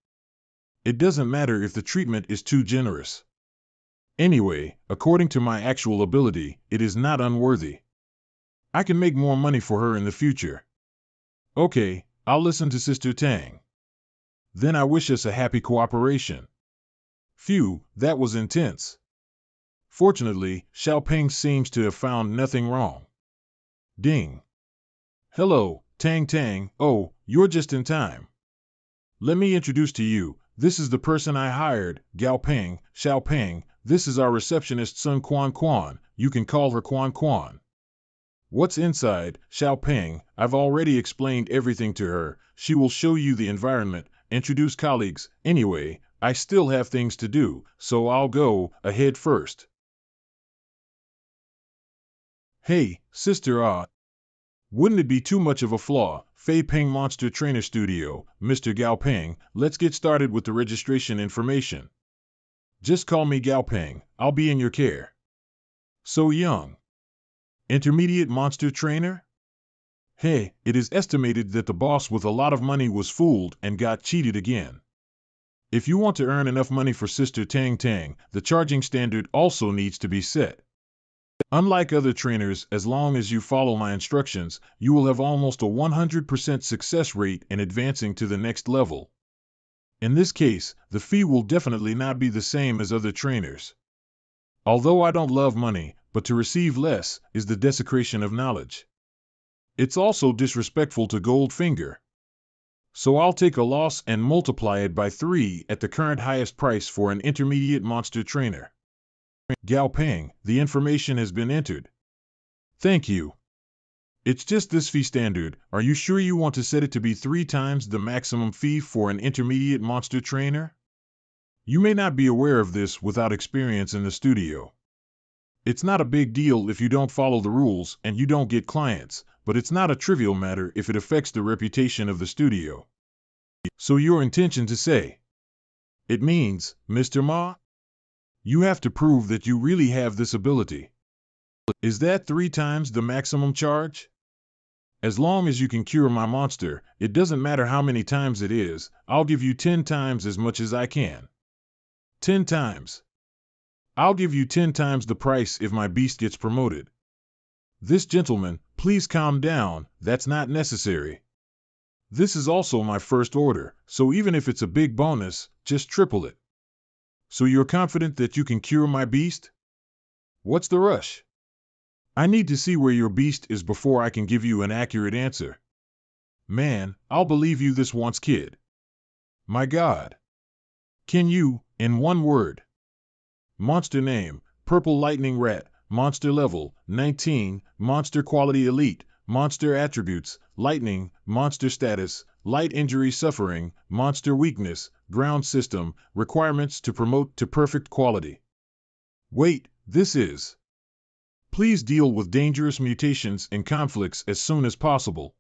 It doesn't matter if the treatment is too generous. Anyway, according to my actual ability, it is not unworthy. I can make more money for her in the future. Okay, I'll listen to Sister Tang. Then I wish us a happy cooperation. Phew, that was intense. Fortunately, Xiaoping seems to have found nothing wrong. Ding. Hello, Tang Tang. Oh, you're just in time. Let me introduce to you, this is the person I hired, Gao Peng, Xiaoping. This is our receptionist Sun Quan Quan. You can call her Quan Quan. What's inside, Xiaoping? I've already explained everything to her. She will show you the environment, introduce colleagues. Anyway, I still have things to do, so I'll go ahead first. Hey, Sister wouldn't it be too much of a flaw? Fei Peng Monster Trainer Studio, Mr. Gao Peng, let's get started with the registration information. Just call me Gao Peng, I'll be in your care. So young. Intermediate monster trainer? Hey, it is estimated that the boss with a lot of money was fooled and got cheated again. If you want to earn enough money for Sister Tang Tang, the charging standard also needs to be set. Unlike other trainers, as long as you follow my instructions, you will have almost a 100% success rate in advancing to the next level. In this case, the fee will definitely not be the same as other trainers. Although I don't love money, but to receive less is the desecration of knowledge. It's also disrespectful to Goldfinger. So I'll take a loss and multiply it by 3 at the current highest price for an intermediate monster trainer. Gao Peng, the information has been entered. Thank you. It's just this fee standard. Are you sure you want to set it to be 3 times the maximum fee for an intermediate monster trainer? You may not be aware of this without experience in the studio. It's not a big deal if you don't follow the rules and you don't get clients, but it's not a trivial matter if it affects the reputation of the studio. So your intention to say? It means, Mr. Ma? You have to prove that you really have this ability. Is that 3 times the maximum charge? As long as you can cure my monster, it doesn't matter how many times it is, I'll give you 10 times as much as I can. 10 times. I'll give you 10 times the price if my beast gets promoted. This gentleman, please calm down, that's not necessary. This is also my first order, so even if it's a big bonus, just triple it. So you're confident that you can cure my beast? What's the rush? I need to see where your beast is before I can give you an accurate answer. Man, I'll believe you this once, kid. My God. Can you, in one word? Monster name, Purple Lightning Rat, monster level, 19, monster quality elite, monster attributes, lightning, monster status, light injury suffering, monster weakness, ground system, requirements to promote to perfect quality. Wait, this is. Please deal with dangerous mutations and conflicts as soon as possible.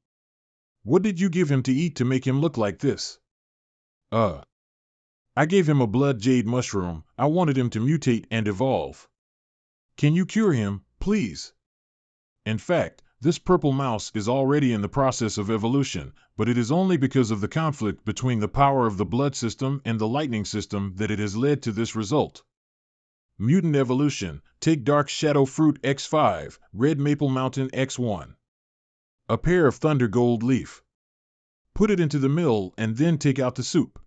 What did you give him to eat to make him look like this? I gave him a blood jade mushroom. I wanted him to mutate and evolve. Can you cure him, please? In fact, this purple mouse is already in the process of evolution, but it is only because of the conflict between the power of the blood system and the lightning system that it has led to this result. Mutant evolution, take Dark Shadow Fruit X5, Red Maple Mountain X1. A pair of Thunder Gold Leaf. Put it into the mill and then take out the soup.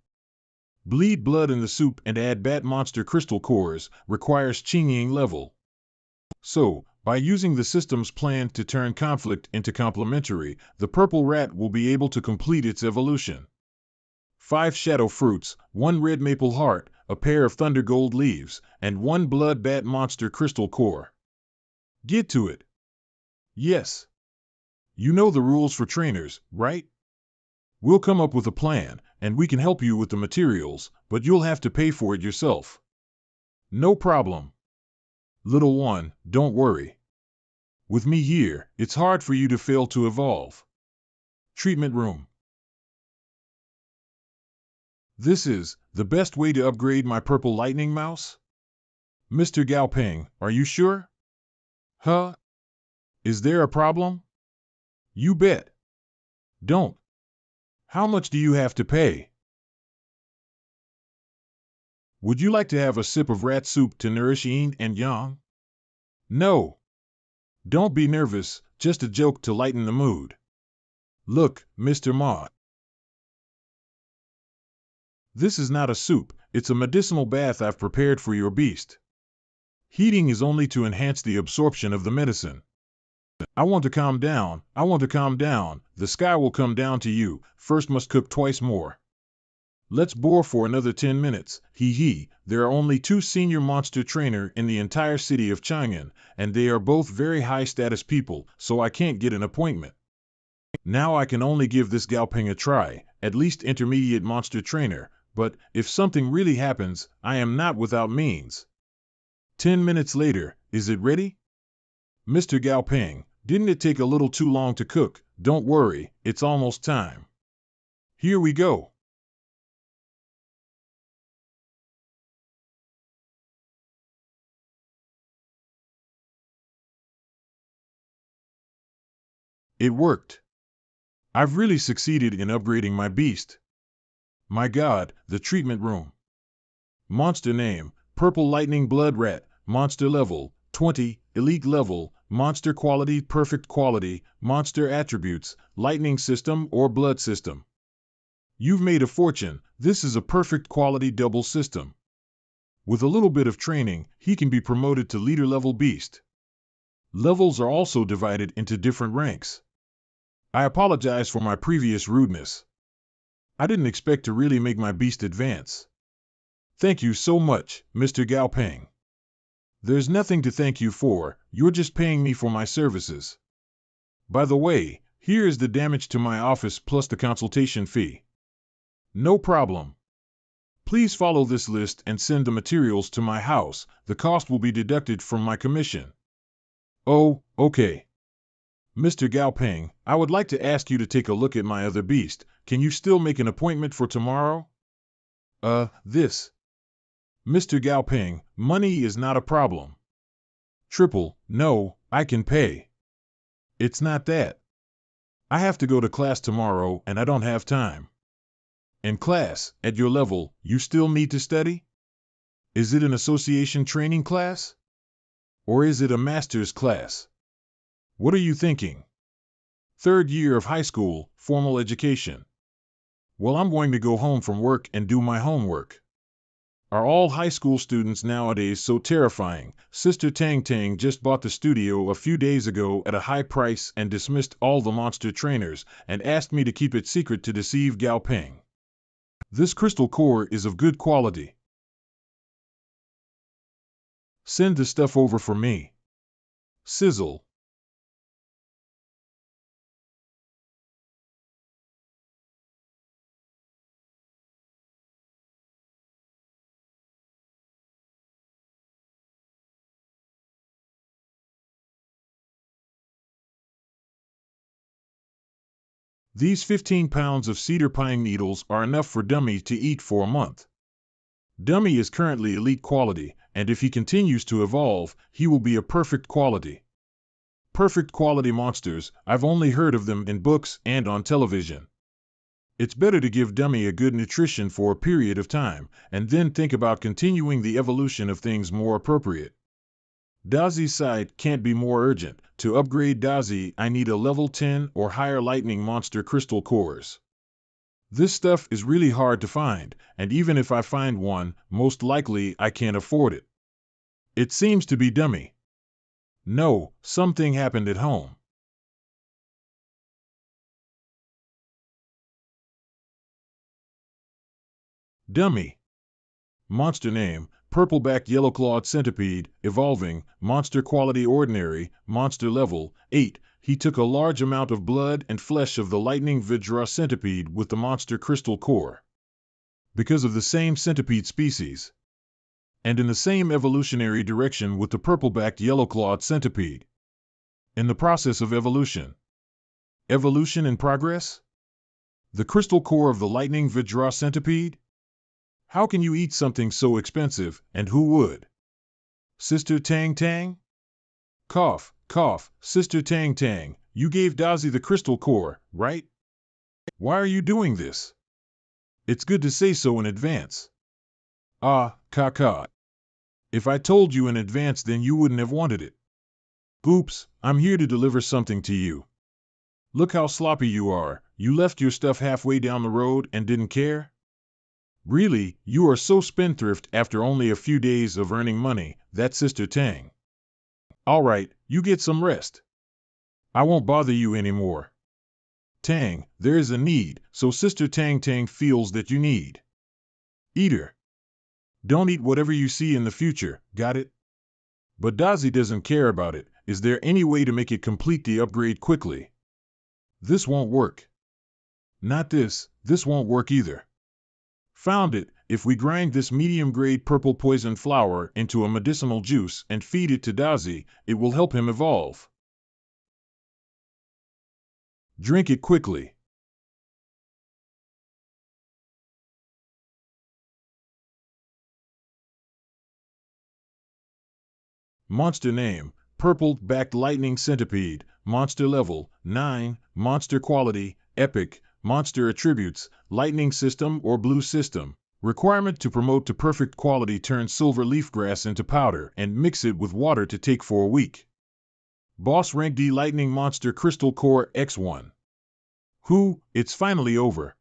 Bleed blood in the soup and add Bat Monster Crystal Cores, requires Qingying level. So, by using the system's plan to turn conflict into complementary, the purple rat will be able to complete its evolution. 5 shadow fruits, 1 red maple heart, a pair of thunder gold leaves, and 1 blood bat monster crystal core. Get to it. Yes. You know the rules for trainers, right? We'll come up with a plan, and we can help you with the materials, but you'll have to pay for it yourself. No problem. Little one, don't worry. With me here, it's hard for you to fail to evolve. Treatment room. This is the best way to upgrade my purple lightning mouse? Mr. Gaopeng, are you sure? Huh? Is there a problem? You bet. Don't. How much do you have to pay? Would you like to have a sip of rat soup to nourish yin and yang? No. Don't be nervous, just a joke to lighten the mood. Look, Mr. Ma. This is not a soup, it's a medicinal bath I've prepared for your beast. Heating is only to enhance the absorption of the medicine. I want to calm down, the sky will come down to you, first must cook twice more. Let's bore for another 10 minutes, there are only 2 senior monster trainer in the entire city of Chang'an, and they are both very high status people, so I can't get an appointment. Now I can only give this Gaopeng a try, at least intermediate monster trainer, but if something really happens, I am not without means. 10 minutes later, is it ready? Mr. Gaopeng, didn't it take a little too long to cook? Don't worry, it's almost time. Here we go. It worked. I've really succeeded in upgrading my beast. My God, the treatment room. Monster name, Purple Lightning Blood Rat, monster level, 20, elite level, monster quality, perfect quality, monster attributes, lightning system or blood system. You've made a fortune, this is a perfect quality double system. With a little bit of training, he can be promoted to leader level beast. Levels are also divided into different ranks. I apologize for my previous rudeness. I didn't expect to really make my beast advance. Thank you so much, Mr. Gaopeng. There's nothing to thank you for, you're just paying me for my services. By the way, here is the damage to my office plus the consultation fee. No problem. Please follow this list and send the materials to my house, the cost will be deducted from my commission. Oh, okay. Mr. Gaopeng, I would like to ask you to take a look at my other beast. Can you still make an appointment for tomorrow? This. Mr. Gaoping, money is not a problem. Triple, no, I can pay. It's not that. I have to go to class tomorrow and I don't have time. In class, at your level, you still need to study? Is it an association training class? Or is it a master's class? What are you thinking? Third year of high school, formal education. Well, I'm going to go home from work and do my homework. Are all high school students nowadays so terrifying? Sister Tang Tang just bought the studio a few days ago at a high price and dismissed all the monster trainers and asked me to keep it secret to deceive Gao Ping. This crystal core is of good quality. Send the stuff over for me. Sizzle. These 15 pounds of cedar pine needles are enough for Dummy to eat for a month. Dummy is currently elite quality, and if he continues to evolve, he will be a perfect quality. Perfect quality monsters, I've only heard of them in books and on television. It's better to give Dummy a good nutrition for a period of time, and then think about continuing the evolution of things more appropriate. Dazi's side can't be more urgent. To upgrade Dazi, I need a level 10 or higher lightning monster crystal cores. This stuff is really hard to find, and even if I find one, most likely I can't afford it. It seems to be Dummy. No, something happened at home. Dummy. Monster name, purple-backed yellow-clawed centipede, evolving, monster quality ordinary, monster level, 8. He took a large amount of blood and flesh of the lightning Vajra centipede with the monster crystal core. Because of the same centipede species. And in the same evolutionary direction with the purple-backed yellow-clawed centipede. In the process of evolution. Evolution in progress? The crystal core of the lightning Vajra centipede? How can you eat something so expensive, and who would? Sister Tang Tang? Cough, cough, Sister Tang Tang, you gave Dazi the crystal core, right? Why are you doing this? It's good to say so in advance. Ah, caca. If I told you in advance, then you wouldn't have wanted it. Oops, I'm here to deliver something to you. Look how sloppy you are. You left your stuff halfway down the road and didn't care? Really, you are so spendthrift after only a few days of earning money, that's Sister Tang. All right, you get some rest. I won't bother you anymore. Tang, there is a need, so Sister Tang Tang feels that you need. Eater. Don't eat whatever you see in the future, got it? But Dazi doesn't care about it. Is there any way to make it complete the upgrade quickly? This won't work. Not this won't work either. Found it. If we grind this medium-grade purple poison flower into a medicinal juice and feed it to Dazi, it will help him evolve. Drink it quickly. Monster name, purple-backed lightning centipede, monster level, 9, monster quality, epic, monster attributes, lightning system or blue system. Requirement to promote to perfect quality: turn silver leafgrass into powder and mix it with water to take for a week. Boss rank D lightning monster crystal core X1. It's finally over.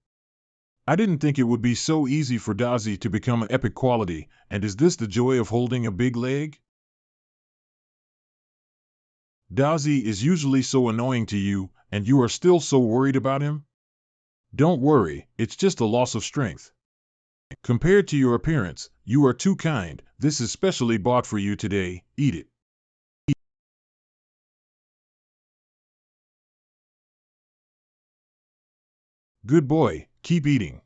I didn't think it would be so easy for Dazi to become an epic quality, and is this the joy of holding a big leg? Dazi is usually so annoying to you, and you are still so worried about him? Don't worry, it's just a loss of strength. Compared to your appearance, you are too kind. This is specially bought for you today. Eat it. Good boy, keep eating.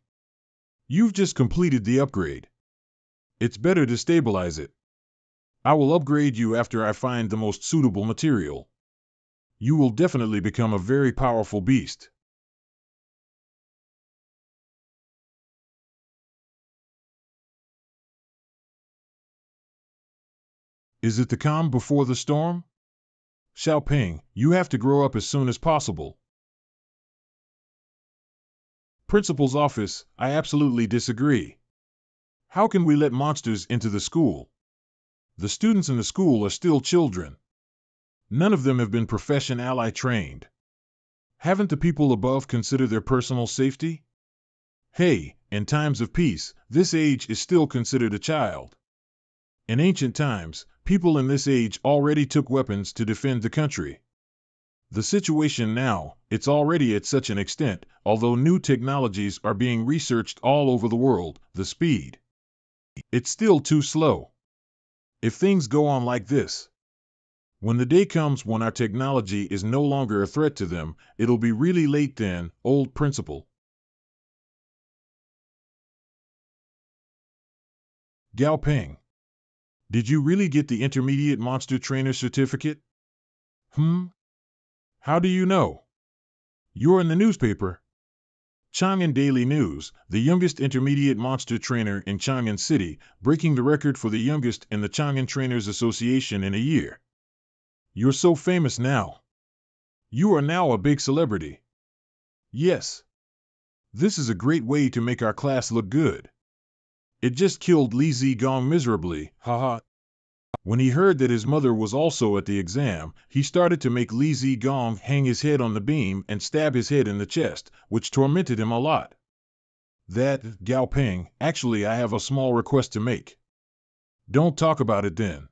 You've just completed the upgrade. It's better to stabilize it. I will upgrade you after I find the most suitable material. You will definitely become a very powerful beast. Is it the calm before the storm? Xiaoping, you have to grow up as soon as possible. Principal's office, I absolutely disagree. How can we let monsters into the school? The students in the school are still children. None of them have been profession ally trained. Haven't the people above considered their personal safety? Hey, in times of peace, this age is still considered a child. In ancient times, people in this age already took weapons to defend the country. The situation now, it's already at such an extent, although new technologies are being researched all over the world, the speed. It's still too slow. If things go on like this, when the day comes when our technology is no longer a threat to them, it'll be really late then, old principal. Gao Ping. Did you really get the Intermediate Monster Trainer certificate? How do you know? You're in the newspaper. Chang'an Daily News, the youngest intermediate monster trainer in Chang'an City, breaking the record for the youngest in the Chang'an Trainers Association in a year. You're so famous now. You are now a big celebrity. Yes. This is a great way to make our class look good. It just killed Li Zigong miserably, haha. When he heard that his mother was also at the exam, he started to make Li Zigong hang his head on the beam and stab his head in the chest, which tormented him a lot. That, Gao Ping, actually I have a small request to make. Don't talk about it then.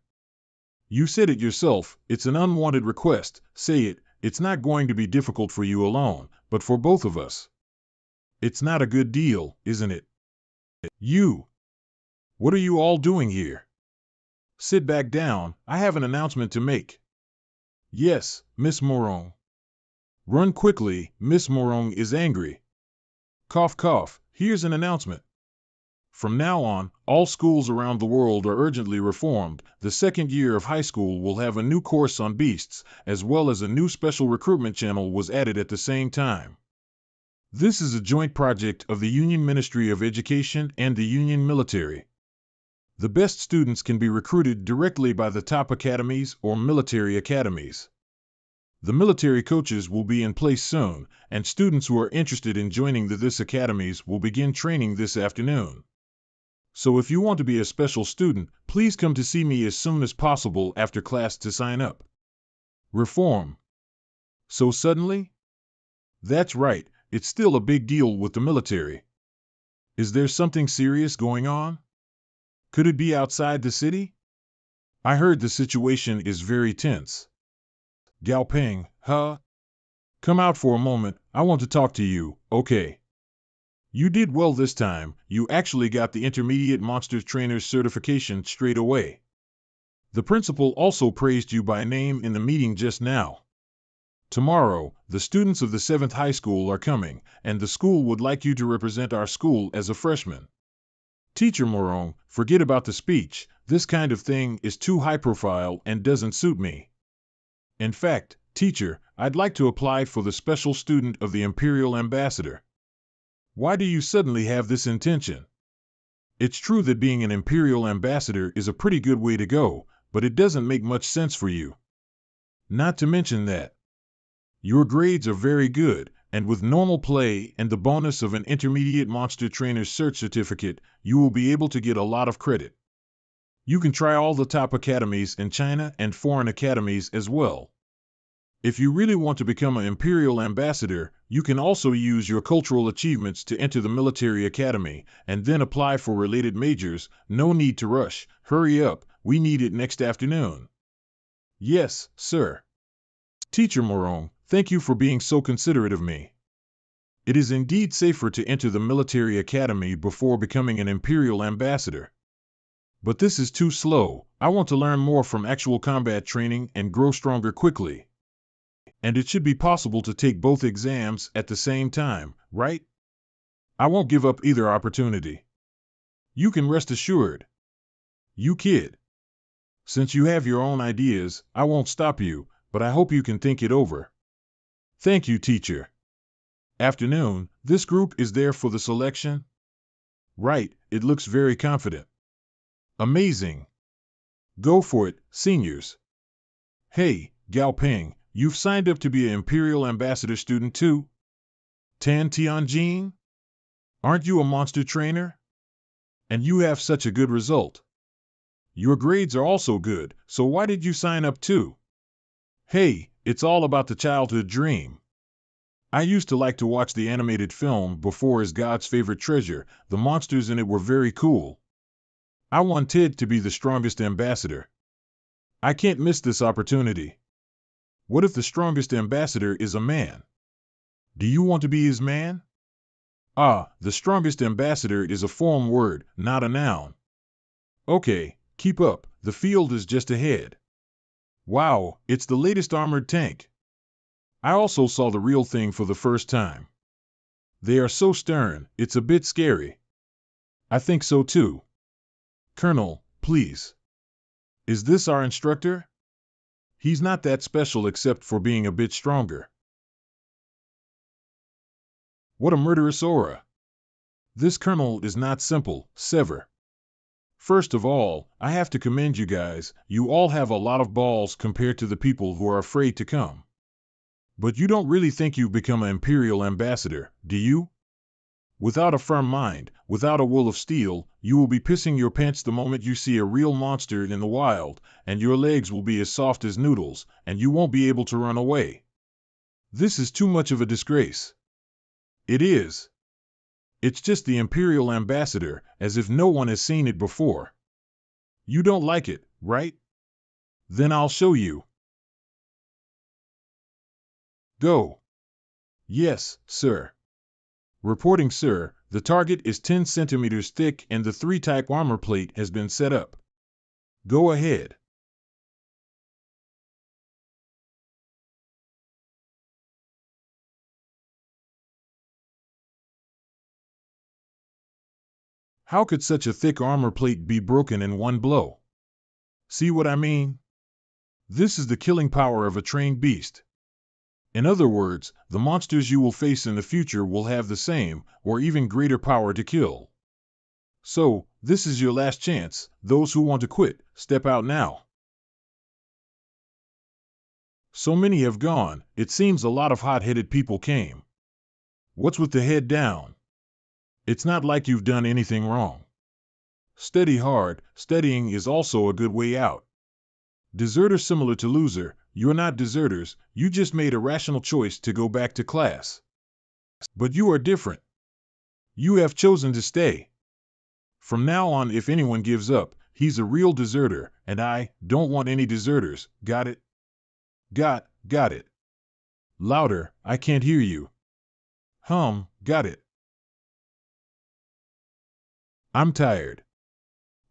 You said it yourself, it's an unwanted request, say it, it's not going to be difficult for you alone, but for both of us. It's not a good deal, isn't it? You. What are you all doing here? Sit back down, I have an announcement to make. Yes, Miss Morong. Run quickly, Miss Morong is angry. Cough cough, here's an announcement. From now on, all schools around the world are urgently reformed. The second year of high school will have a new course on beasts, as well as a new special recruitment channel was added at the same time. This is a joint project of the Union Ministry of Education and the Union Military. The best students can be recruited directly by the top academies or military academies. The military coaches will be in place soon, and students who are interested in joining this academies will begin training this afternoon. So if you want to be a special student, please come to see me as soon as possible after class to sign up. Reform. So suddenly? That's right, it's still a big deal with the military. Is there something serious going on? Could it be outside the city? I heard the situation is very tense. Gao Ping, huh? Come out for a moment, I want to talk to you, okay? You did well this time, you actually got the Intermediate Monster Trainer's certification straight away. The principal also praised you by name in the meeting just now. Tomorrow, the students of the 7th high school are coming, and the school would like you to represent our school as a freshman. Teacher Morong, forget about the speech, this kind of thing is too high profile and doesn't suit me. In fact, teacher, I'd like to apply for the special student of the Imperial Ambassador. Why do you suddenly have this intention? It's true that being an Imperial Ambassador is a pretty good way to go, but it doesn't make much sense for you. Not to mention that your grades are very good, and with normal play and the bonus of an Intermediate Monster Trainer's cert certificate, you will be able to get a lot of credit. You can try all the top academies in China and foreign academies as well. If you really want to become an Imperial Ambassador, you can also use your cultural achievements to enter the military academy, and then apply for related majors. No need to rush, hurry up, we need it next afternoon. Yes, sir. Teacher Morong, thank you for being so considerate of me. It is indeed safer to enter the military academy before becoming an Imperial Ambassador. But this is too slow, I want to learn more from actual combat training and grow stronger quickly. And it should be possible to take both exams at the same time, right? I won't give up either opportunity. You can rest assured. You kid. Since you have your own ideas, I won't stop you, but I hope you can think it over. Thank you, teacher. Afternoon, this group is there for the selection? Right, it looks very confident. Amazing. Go for it, seniors. Hey, Gao Ping, you've signed up to be an Imperial Ambassador student too? Tan Tianjin? Aren't you a monster trainer? And you have such a good result. Your grades are also good, so why did you sign up too? Hey, it's all about the childhood dream. I used to like to watch the animated film Before is God's Favorite Treasure. The monsters in it were very cool. I wanted to be the strongest ambassador. I can't miss this opportunity. What if the strongest ambassador is a man? Do you want to be his man? Ah, the strongest ambassador is a form word, not a noun. Okay, keep up, the field is just ahead. Wow, it's the latest armored tank. I also saw the real thing for the first time. They are so stern, it's a bit scary. I think so too. Colonel, please. Is this our instructor? He's not that special except for being a bit stronger. What a murderous aura. This colonel is not simple, Sever. First of all, I have to commend you guys, you all have a lot of balls compared to the people who are afraid to come. But you don't really think you've become an Imperial Ambassador, do you? Without a firm mind, without a will of steel, you will be pissing your pants the moment you see a real monster in the wild, and your legs will be as soft as noodles, and you won't be able to run away. This is too much of a disgrace. It is. It's just the Imperial Ambassador, as if no one has seen it before. You don't like it, right? Then I'll show you. Go. Yes, sir. Reporting, sir, the target is 10 centimeters thick and the 3-type armor plate has been set up. Go ahead. How could such a thick armor plate be broken in one blow? See what I mean? This is the killing power of a trained beast. In other words, the monsters you will face in the future will have the same, or even greater power to kill. So, this is your last chance. Those who want to quit, step out now. So many have gone, it seems a lot of hot-headed people came. What's with the head down? It's not like you've done anything wrong. Study hard, studying is also a good way out. Deserter similar to loser, you're not deserters, you just made a rational choice to go back to class. But you are different. You have chosen to stay. From now on, if anyone gives up, he's a real deserter, and I don't want any deserters, got it? Got it. Louder, I can't hear you. Got it. I'm tired.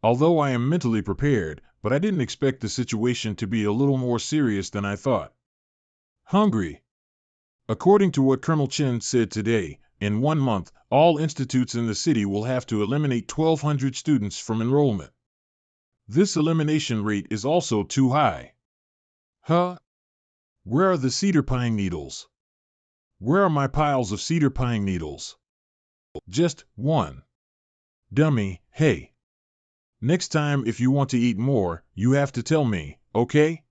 Although I am mentally prepared, but I didn't expect the situation to be a little more serious than I thought. Hungry. According to what Colonel Chen said today, in 1 month, all institutes in the city will have to eliminate 1,200 students from enrollment. This elimination rate is also too high. Huh? Where are the cedar pine needles? Where are my piles of cedar pine needles? Just one. Dummy, hey. Next time if you want to eat more, you have to tell me, okay?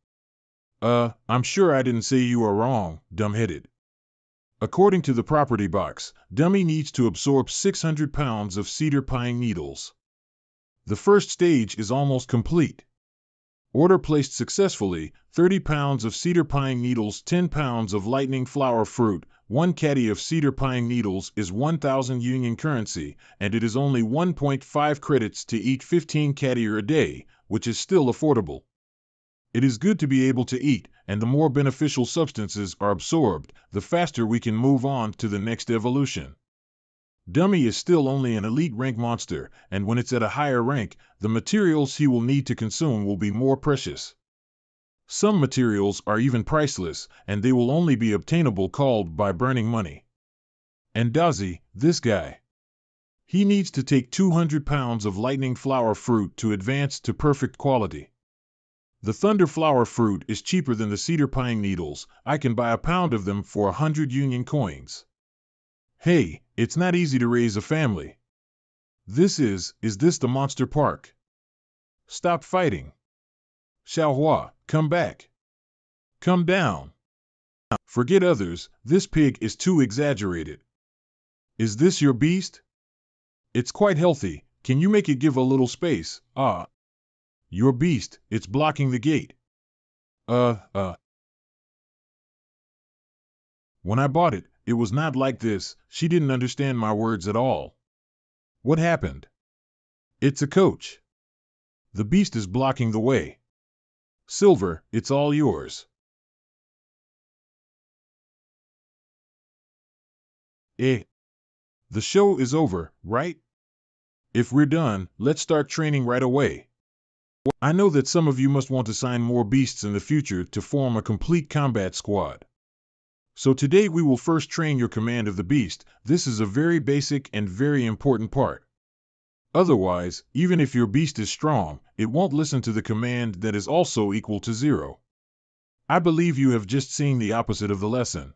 I'm sure I didn't say you are wrong, dumbheaded. According to the property box, Dummy needs to absorb 600 pounds of cedar pine needles. The first stage is almost complete. Order placed successfully, 30 pounds of cedar pine needles, 10 pounds of lightning flower fruit, 1 caddy of cedar pine needles is 1,000 Union currency, and it is only 1.5 credits to eat 15 caddy a day, which is still affordable. It is good to be able to eat, and the more beneficial substances are absorbed, the faster we can move on to the next evolution. Dummy is still only an elite rank monster, and when it's at a higher rank, the materials he will need to consume will be more precious. Some materials are even priceless, and they will only be obtainable called by burning money. And Dazi, this guy. He needs to take 200 pounds of lightning flower fruit to advance to perfect quality. The thunder flower fruit is cheaper than the cedar pine needles. I can buy a pound of them for 100 Union coins. Hey, it's not easy to raise a family. Is this the monster park? Stop fighting. Xiaohua, come back. Come down. Forget others, this pig is too exaggerated. Is this your beast? It's quite healthy, can you make it give a little space? Ah. Your beast, it's blocking the gate. When I bought it, it was not like this, she didn't understand my words at all. What happened? It's a coach. The beast is blocking the way. Silver, it's all yours. The show is over, right? If we're done, let's start training right away. I know that some of you must want to sign more beasts in the future to form a complete combat squad. So today we will first train your command of the beast. This is a very basic and very important part. Otherwise, even if your beast is strong, it won't listen to the command that is also equal to 0. I believe you have just seen the opposite of the lesson.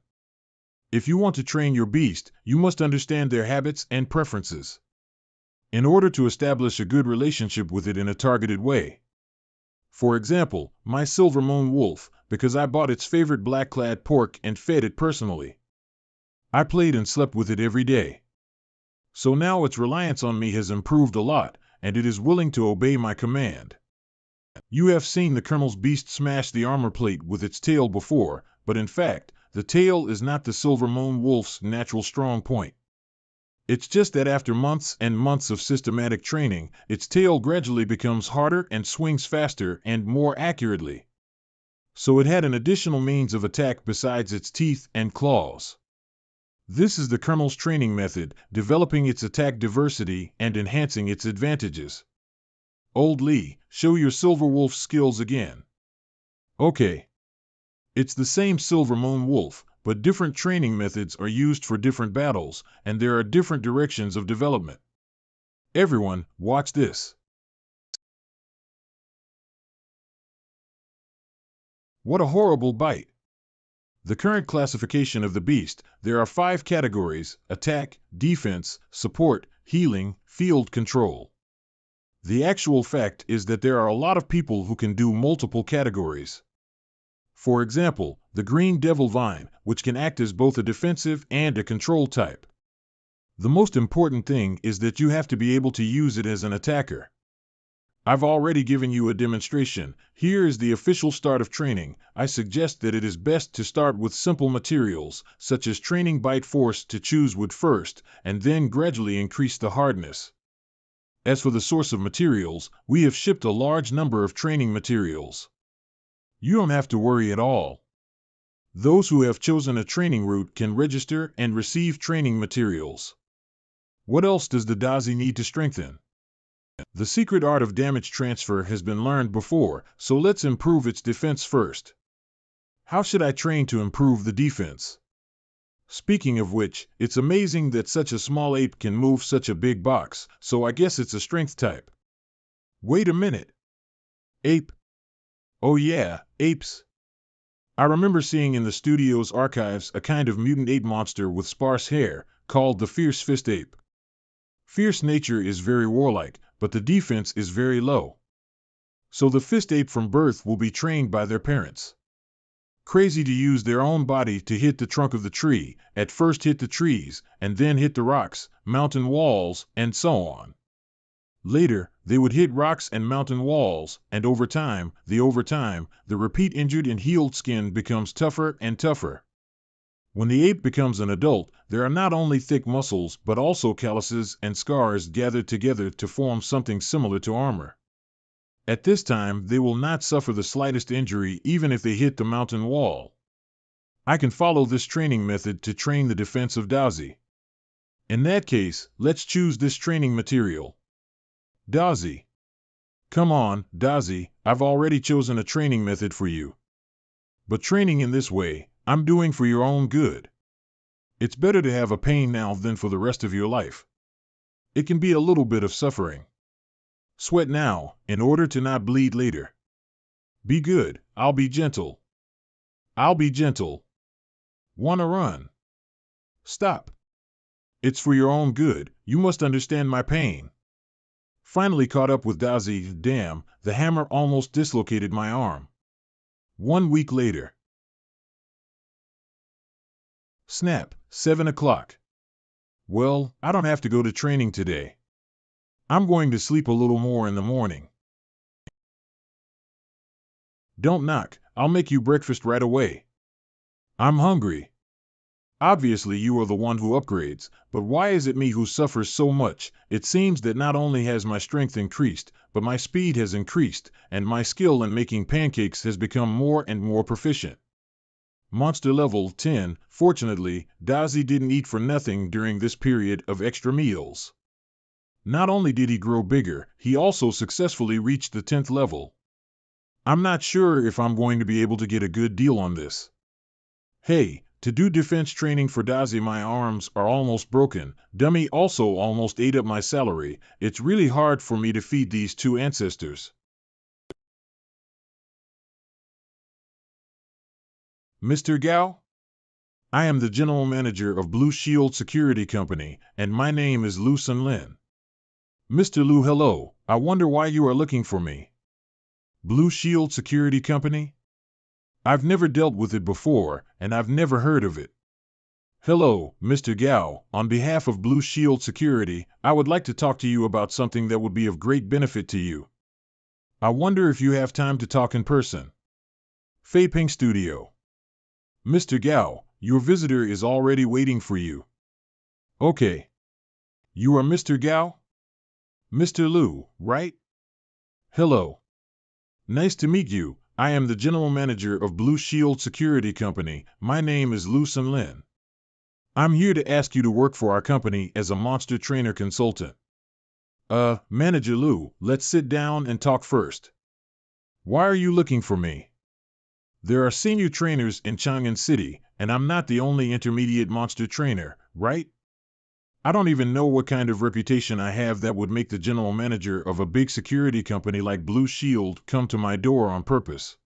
If you want to train your beast, you must understand their habits and preferences in order to establish a good relationship with it in a targeted way. For example, my silver moon wolf, because I bought its favorite black-clad pork and fed it personally. I played and slept with it every day. So now its reliance on me has improved a lot, and it is willing to obey my command. You have seen the Colonel's beast smash the armor plate with its tail before, but in fact, the tail is not the silver moon wolf's natural strong point. It's just that after months and months of systematic training, its tail gradually becomes harder and swings faster and more accurately. So it had an additional means of attack besides its teeth and claws. This is the Colonel's training method, developing its attack diversity and enhancing its advantages. Old Lee, show your Silver Wolf skills again. Okay. It's the same Silver Moon Wolf, but different training methods are used for different battles, and there are different directions of development. Everyone, watch this. What a horrible bite! The current classification of the beast, there are 5 categories: attack, defense, support, healing, field control. The actual fact is that there are a lot of people who can do multiple categories. For example, the green devil vine, which can act as both a defensive and a control type. The most important thing is that you have to be able to use it as an attacker. I've already given you a demonstration. Here is the official start of training. I suggest that it is best to start with simple materials, such as training bite force to choose wood first, and then gradually increase the hardness. As for the source of materials, we have shipped a large number of training materials. You don't have to worry at all. Those who have chosen a training route can register and receive training materials. What else does the Dazi need to strengthen? The secret art of damage transfer has been learned before, so let's improve its defense first. How should I train to improve the defense? Speaking of which, it's amazing that such a small ape can move such a big box, so I guess it's a strength type. Wait a minute. Ape? Oh yeah, apes. I remember seeing in the studio's archives a kind of mutant ape monster with sparse hair, called the Fierce Fist Ape. Fierce nature is very warlike, but the defense is very low. So the fist ape from birth will be trained by their parents. Crazy to use their own body to hit the trunk of the tree, at first hit the trees, and then hit the rocks, mountain walls, and so on. Later, they would hit rocks and mountain walls, and over time, the repeat injured and healed skin becomes tougher and tougher. When the ape becomes an adult, there are not only thick muscles but also calluses and scars gathered together to form something similar to armor. At this time, they will not suffer the slightest injury even if they hit the mountain wall. I can follow this training method to train the defense of Dazi. In that case, let's choose this training material. Dazi. Come on, Dazi, I've already chosen a training method for you. But training in this way, I'm doing for your own good. It's better to have a pain now than for the rest of your life. It can be a little bit of suffering. Sweat now, in order to not bleed later. Be good, I'll be gentle. I'll be gentle. Wanna run? Stop. It's for your own good, you must understand my pain. Finally caught up with Daisy. Damn, the hammer almost dislocated my arm. 1 week later. Snap, 7 o'clock. Well, I don't have to go to training today. I'm going to sleep a little more in the morning. Don't knock, I'll make you breakfast right away. I'm hungry. Obviously you are the one who upgrades, but why is it me who suffers so much? It seems that not only has my strength increased, but my speed has increased, and my skill in making pancakes has become more and more proficient. Monster level 10. Fortunately, Daisy didn't eat for nothing during this period of extra meals. Not only did he grow bigger, he also successfully reached the 10th level. I'm not sure if I'm going to be able to get a good deal on this. Hey, to do defense training for Daisy, my arms are almost broken. Dummy also almost ate up my salary. It's really hard for me to feed these two ancestors. Mr. Gao? I am the general manager of Blue Shield Security Company, and my name is Lu Sunlin. Mr. Lu, hello. I wonder why you are looking for me. Blue Shield Security Company? I've never dealt with it before, and I've never heard of it. Hello, Mr. Gao. On behalf of Blue Shield Security, I would like to talk to you about something that would be of great benefit to you. I wonder if you have time to talk in person. Fei Ping Studio. Mr. Gao, your visitor is already waiting for you. Okay. You are Mr. Gao? Mr. Lu, right? Hello. Nice to meet you. I am the general manager of Blue Shield Security Company. My name is Lu Sunlin. I'm here to ask you to work for our company as a monster trainer consultant. Manager Lu, let's sit down and talk first. Why are you looking for me? There are senior trainers in Chang'an City, and I'm not the only intermediate monster trainer, right? I don't even know what kind of reputation I have that would make the general manager of a big security company like Blue Shield come to my door on purpose.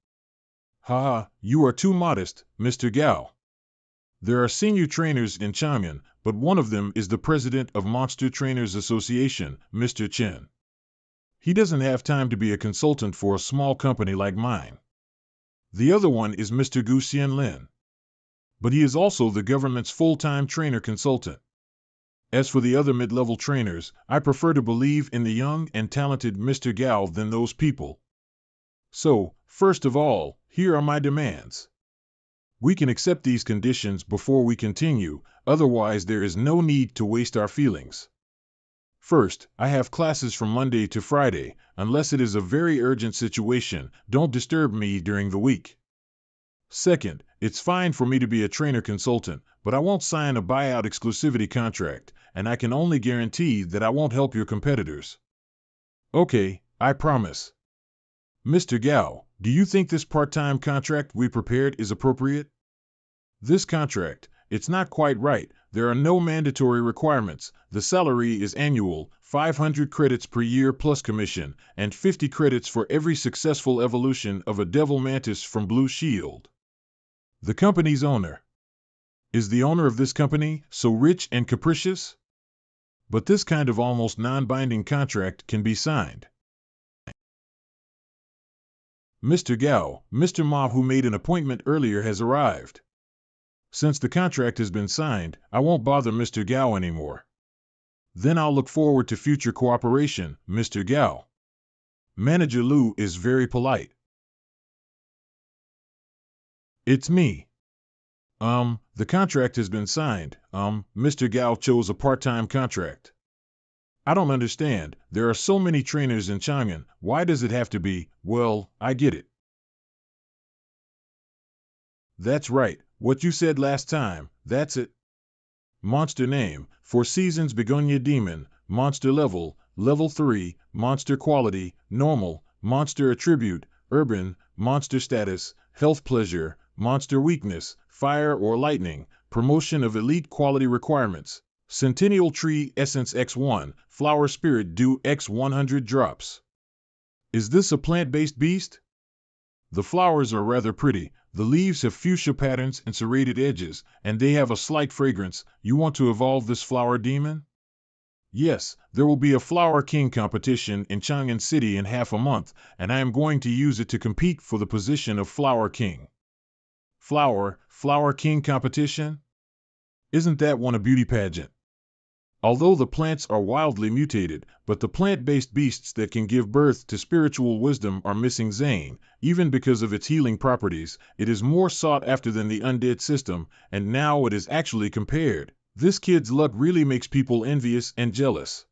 Haha, you are too modest, Mr. Gao. There are senior trainers in Chang'an, but one of them is the president of Monster Trainers Association, Mr. Chen. He doesn't have time to be a consultant for a small company like mine. The other one is Mr. Gu Xianlin. But he is also the government's full-time trainer consultant. As for the other mid-level trainers, I prefer to believe in the young and talented Mr. Gao than those people. So, first of all, here are my demands. We can accept these conditions before we continue, otherwise there is no need to waste our feelings. First, I have classes from Monday to Friday. Unless it is a very urgent situation, don't disturb me during the week. Second, it's fine for me to be a trainer consultant, but I won't sign a buyout exclusivity contract, and I can only guarantee that I won't help your competitors. Okay, I promise. Mr. Gao, do you think this part-time contract we prepared is appropriate? This contract, it's not quite right. There are no mandatory requirements. The salary is annual, 500 credits per year plus commission, and 50 credits for every successful evolution of a devil mantis from Blue Shield. The company's owner. Is the owner of this company so rich and capricious? But this kind of almost non-binding contract can be signed. Mr. Gao, Mr. Ma, who made an appointment earlier, has arrived. Since the contract has been signed, I won't bother Mr. Gao anymore. Then I'll look forward to future cooperation, Mr. Gao. Manager Lu is very polite. It's me. The contract has been signed. Mr. Gao chose a part-time contract. I don't understand. There are so many trainers in Chang'an. Why does it have to be? Well, I get it. That's right. What you said last time, that's it. Monster name, 4 seasons Begonia Demon, monster level, level 3, monster quality, normal, monster attribute, urban, monster status, health pleasure, monster weakness, fire or lightning, promotion of elite quality requirements, Centennial Tree Essence X1, Flower Spirit Dew X 100 drops. Is this a plant-based beast? The flowers are rather pretty. The leaves have fuchsia patterns and serrated edges, and they have a slight fragrance. You want to evolve this flower demon? Yes, there will be a Flower King competition in Chang'an City in half a month, and I am going to use it to compete for the position of Flower King. Flower King competition? Isn't that one a beauty pageant? Although the plants are wildly mutated, but the plant-based beasts that can give birth to spiritual wisdom are missing Zane. Even because of its healing properties, it is more sought after than the undead system, and now it is actually compared. This kid's luck really makes people envious and jealous.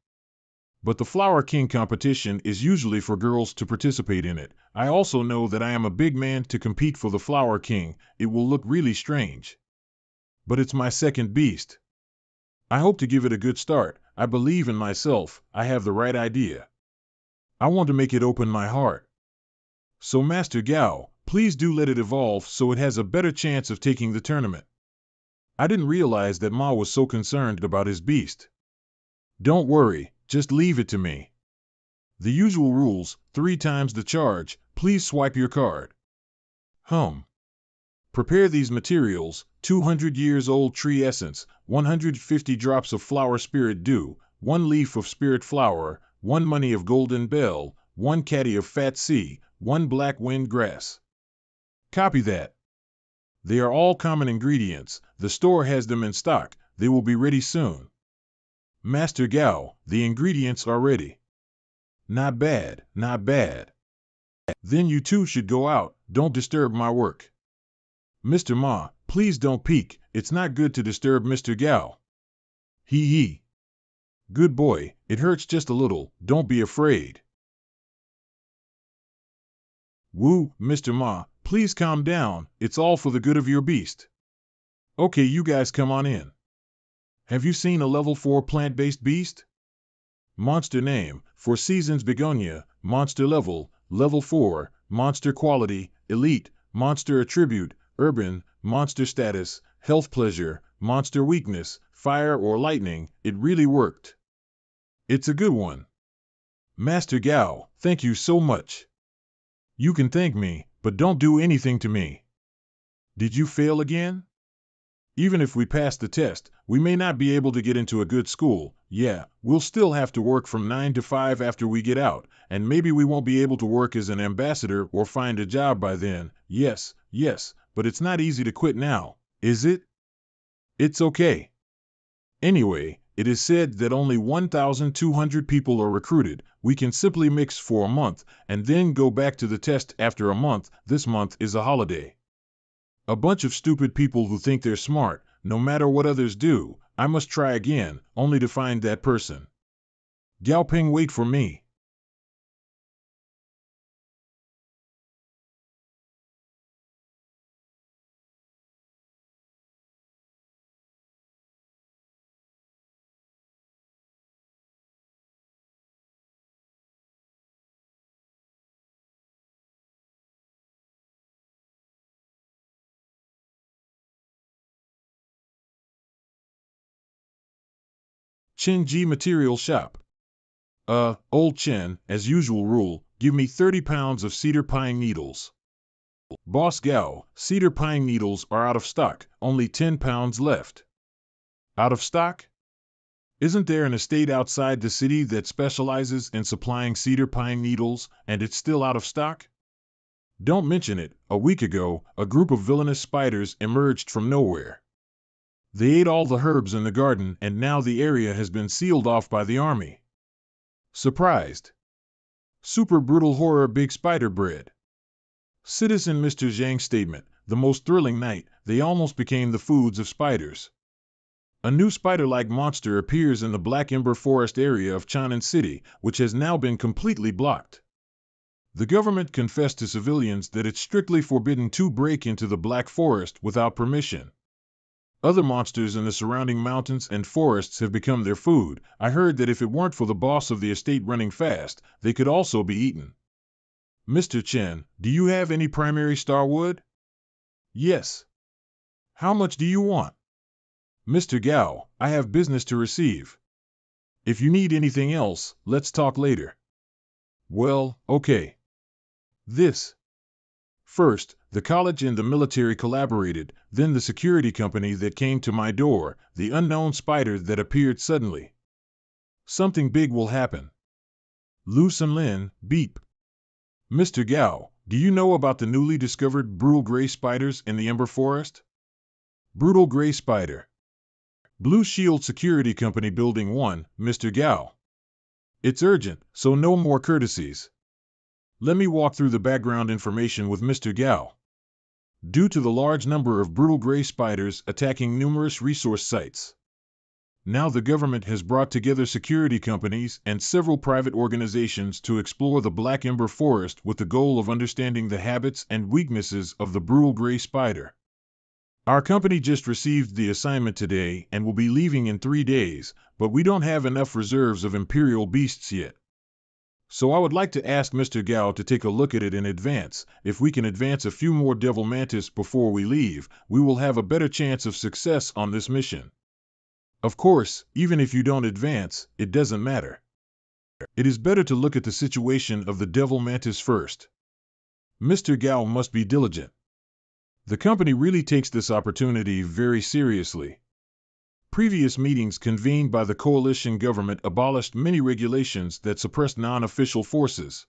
But the Flower King competition is usually for girls to participate in it. I also know that I am a big man to compete for the Flower King. It will look really strange. But it's my second beast. I hope to give it a good start. I believe in myself. I have the right idea. I want to make it open my heart. So Master Gao, please do let it evolve so it has a better chance of taking the tournament. I didn't realize that Ma was so concerned about his beast. Don't worry, just leave it to me. The usual rules, 3 times the charge. Please swipe your card. Prepare these materials: 200 years old tree essence, 150 drops of flower spirit dew, 1 leaf of spirit flower, 1 money of golden bell, 1 caddy of fat sea, 1 black wind grass. Copy that. They are all common ingredients. The store has them in stock. They will be ready soon. Master Gao, the ingredients are ready. Not bad, not bad. Then you two should go out. Don't disturb my work. Mr. Ma, please don't peek. It's not good to disturb Mr. Gao. Hee. Good boy, it hurts just a little. Don't be afraid. Woo, Mr. Ma, please calm down. It's all for the good of your beast. Okay, you guys come on in. Have you seen a level 4 plant-based beast? Monster name: Four Seasons Begonia. Monster level: level 4. Monster quality: elite. Monster attribute: urban. Monster status: health pleasure. Monster weakness: fire or lightning. It really worked. It's a good one. Master Gao, thank you so much. You can thank me, but don't do anything to me. Did you fail again? Even if we pass the test, we may not be able to get into a good school. Yeah, we'll still have to work from 9 to 5 after we get out, and maybe we won't be able to work as an ambassador or find a job by then. Yes, but it's not easy to quit now, is it? It's okay. Anyway, it is said that only 1,200 people are recruited. We can simply mix for a month, and then go back to the test after a month. This month is a holiday. A bunch of stupid people who think they're smart. No matter what others do, I must try again, only to find that person. Gao Ping, wait for me. Chen Ji Material Shop. Old Chen, as usual rule, give me 30 pounds of cedar pine needles. Boss Gao, cedar pine needles are out of stock, only 10 pounds left. Out of stock? Isn't there an estate outside the city that specializes in supplying cedar pine needles, and it's still out of stock? Don't mention it. A week ago, a group of villainous spiders emerged from nowhere. They ate all the herbs in the garden, and now the area has been sealed off by the army. Surprised. Super brutal horror big spider bread. Citizen Mr. Zhang's statement: the most thrilling night, they almost became the foods of spiders. A new spider-like monster appears in the Black Ember Forest area of Chang'an City, which has now been completely blocked. The government confessed to civilians that it's strictly forbidden to break into the Black Forest without permission. Other monsters in the surrounding mountains and forests have become their food. I heard that if it weren't for the boss of the estate running fast, they could also be eaten. Mr. Chen, do you have any primary star wood? Yes. How much do you want? Mr. Gao, I have business to receive. If you need anything else, let's talk later. Well, okay. First, the college and the military collaborated, then the security company that came to my door, the unknown spider that appeared suddenly. Something big will happen. Lu Sunlin, beep. Mr. Gao, do you know about the newly discovered brutal gray spiders in the Ember Forest? Brutal gray spider. Blue Shield Security Company Building 1, Mr. Gao. It's urgent, so no more courtesies. Let me walk through the background information with Mr. Gao. Due to the large number of brutal gray spiders attacking numerous resource sites, now the government has brought together security companies and several private organizations to explore the Black Ember Forest with the goal of understanding the habits and weaknesses of the brutal gray spider. Our company just received the assignment today and will be leaving in 3 days, but we don't have enough reserves of imperial beasts yet. So I would like to ask Mr. Gao to take a look at it in advance. If we can advance a few more devil mantis before we leave, we will have a better chance of success on this mission. Of course, even if you don't advance, it doesn't matter. It is better to look at the situation of the devil mantis first. Mr. Gao must be diligent. The company really takes this opportunity very seriously. Previous meetings convened by the coalition government abolished many regulations that suppressed non-official forces.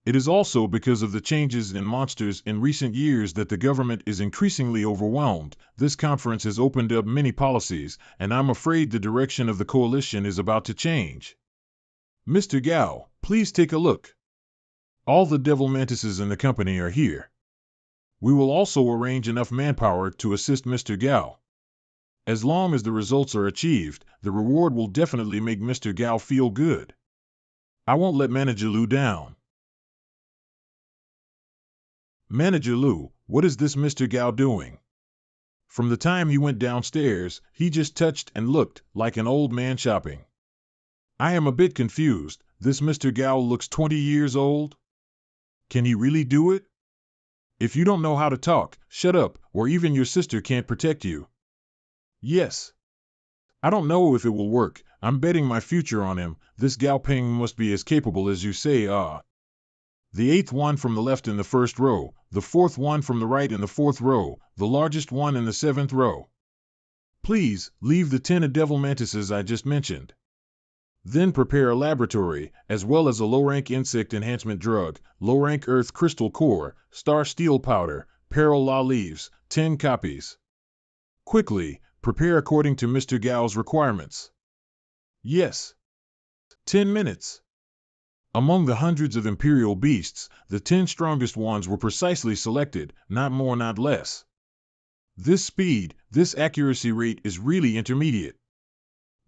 It is also because of the changes in monsters in recent years that the government is increasingly overwhelmed. This conference has opened up many policies, and I'm afraid the direction of the coalition is about to change. Mr. Gao, please take a look. All the devil mantises in the company are here. We will also arrange enough manpower to assist Mr. Gao. As long as the results are achieved, the reward will definitely make Mr. Gao feel good. I won't let Manager Lu down. Manager Lu, what is this Mr. Gao doing? From the time he went downstairs, he just touched and looked like an old man shopping. I am a bit confused. This Mr. Gao looks 20 years old? Can he really do it? If you don't know how to talk, shut up, or even your sister can't protect you. Yes. I don't know if it will work. I'm betting my future on him. This Gao Ping must be as capable as you say. The 8th one from the left in the 1st row, the 4th one from the right in the 4th row, the largest one in the 7th row. Please, leave the 10 devil mantises I just mentioned. Then prepare a laboratory, as well as a low-rank insect enhancement drug, low-rank earth crystal core, star steel powder, peril law leaves, 10 copies. Quickly, prepare according to Mr. Gao's requirements. Yes. 10 minutes. Among the hundreds of imperial beasts, the 10 strongest ones were precisely selected, not more not less. This speed, this accuracy rate is really intermediate.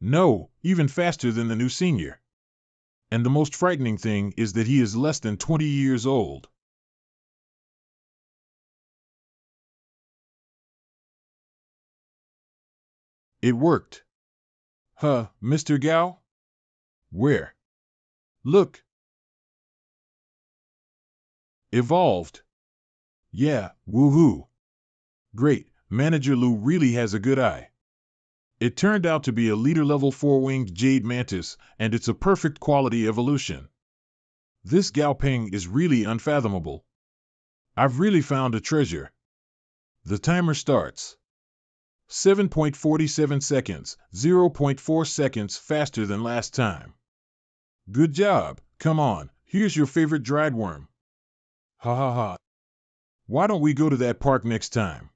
No, even faster than the new senior. And the most frightening thing is that he is less than 20 years old. It worked. Huh, Mr. Gao? Where? Look. Evolved. Yeah, woohoo. Great, Manager Lu really has a good eye. It turned out to be a leader-level 4-winged jade mantis, and it's a perfect quality evolution. This Gao Ping is really unfathomable. I've really found a treasure. The timer starts. 7.47 seconds, 0.4 seconds faster than last time. Good job, come on, here's your favorite dried worm. Ha ha ha. Why don't we go to that park next time?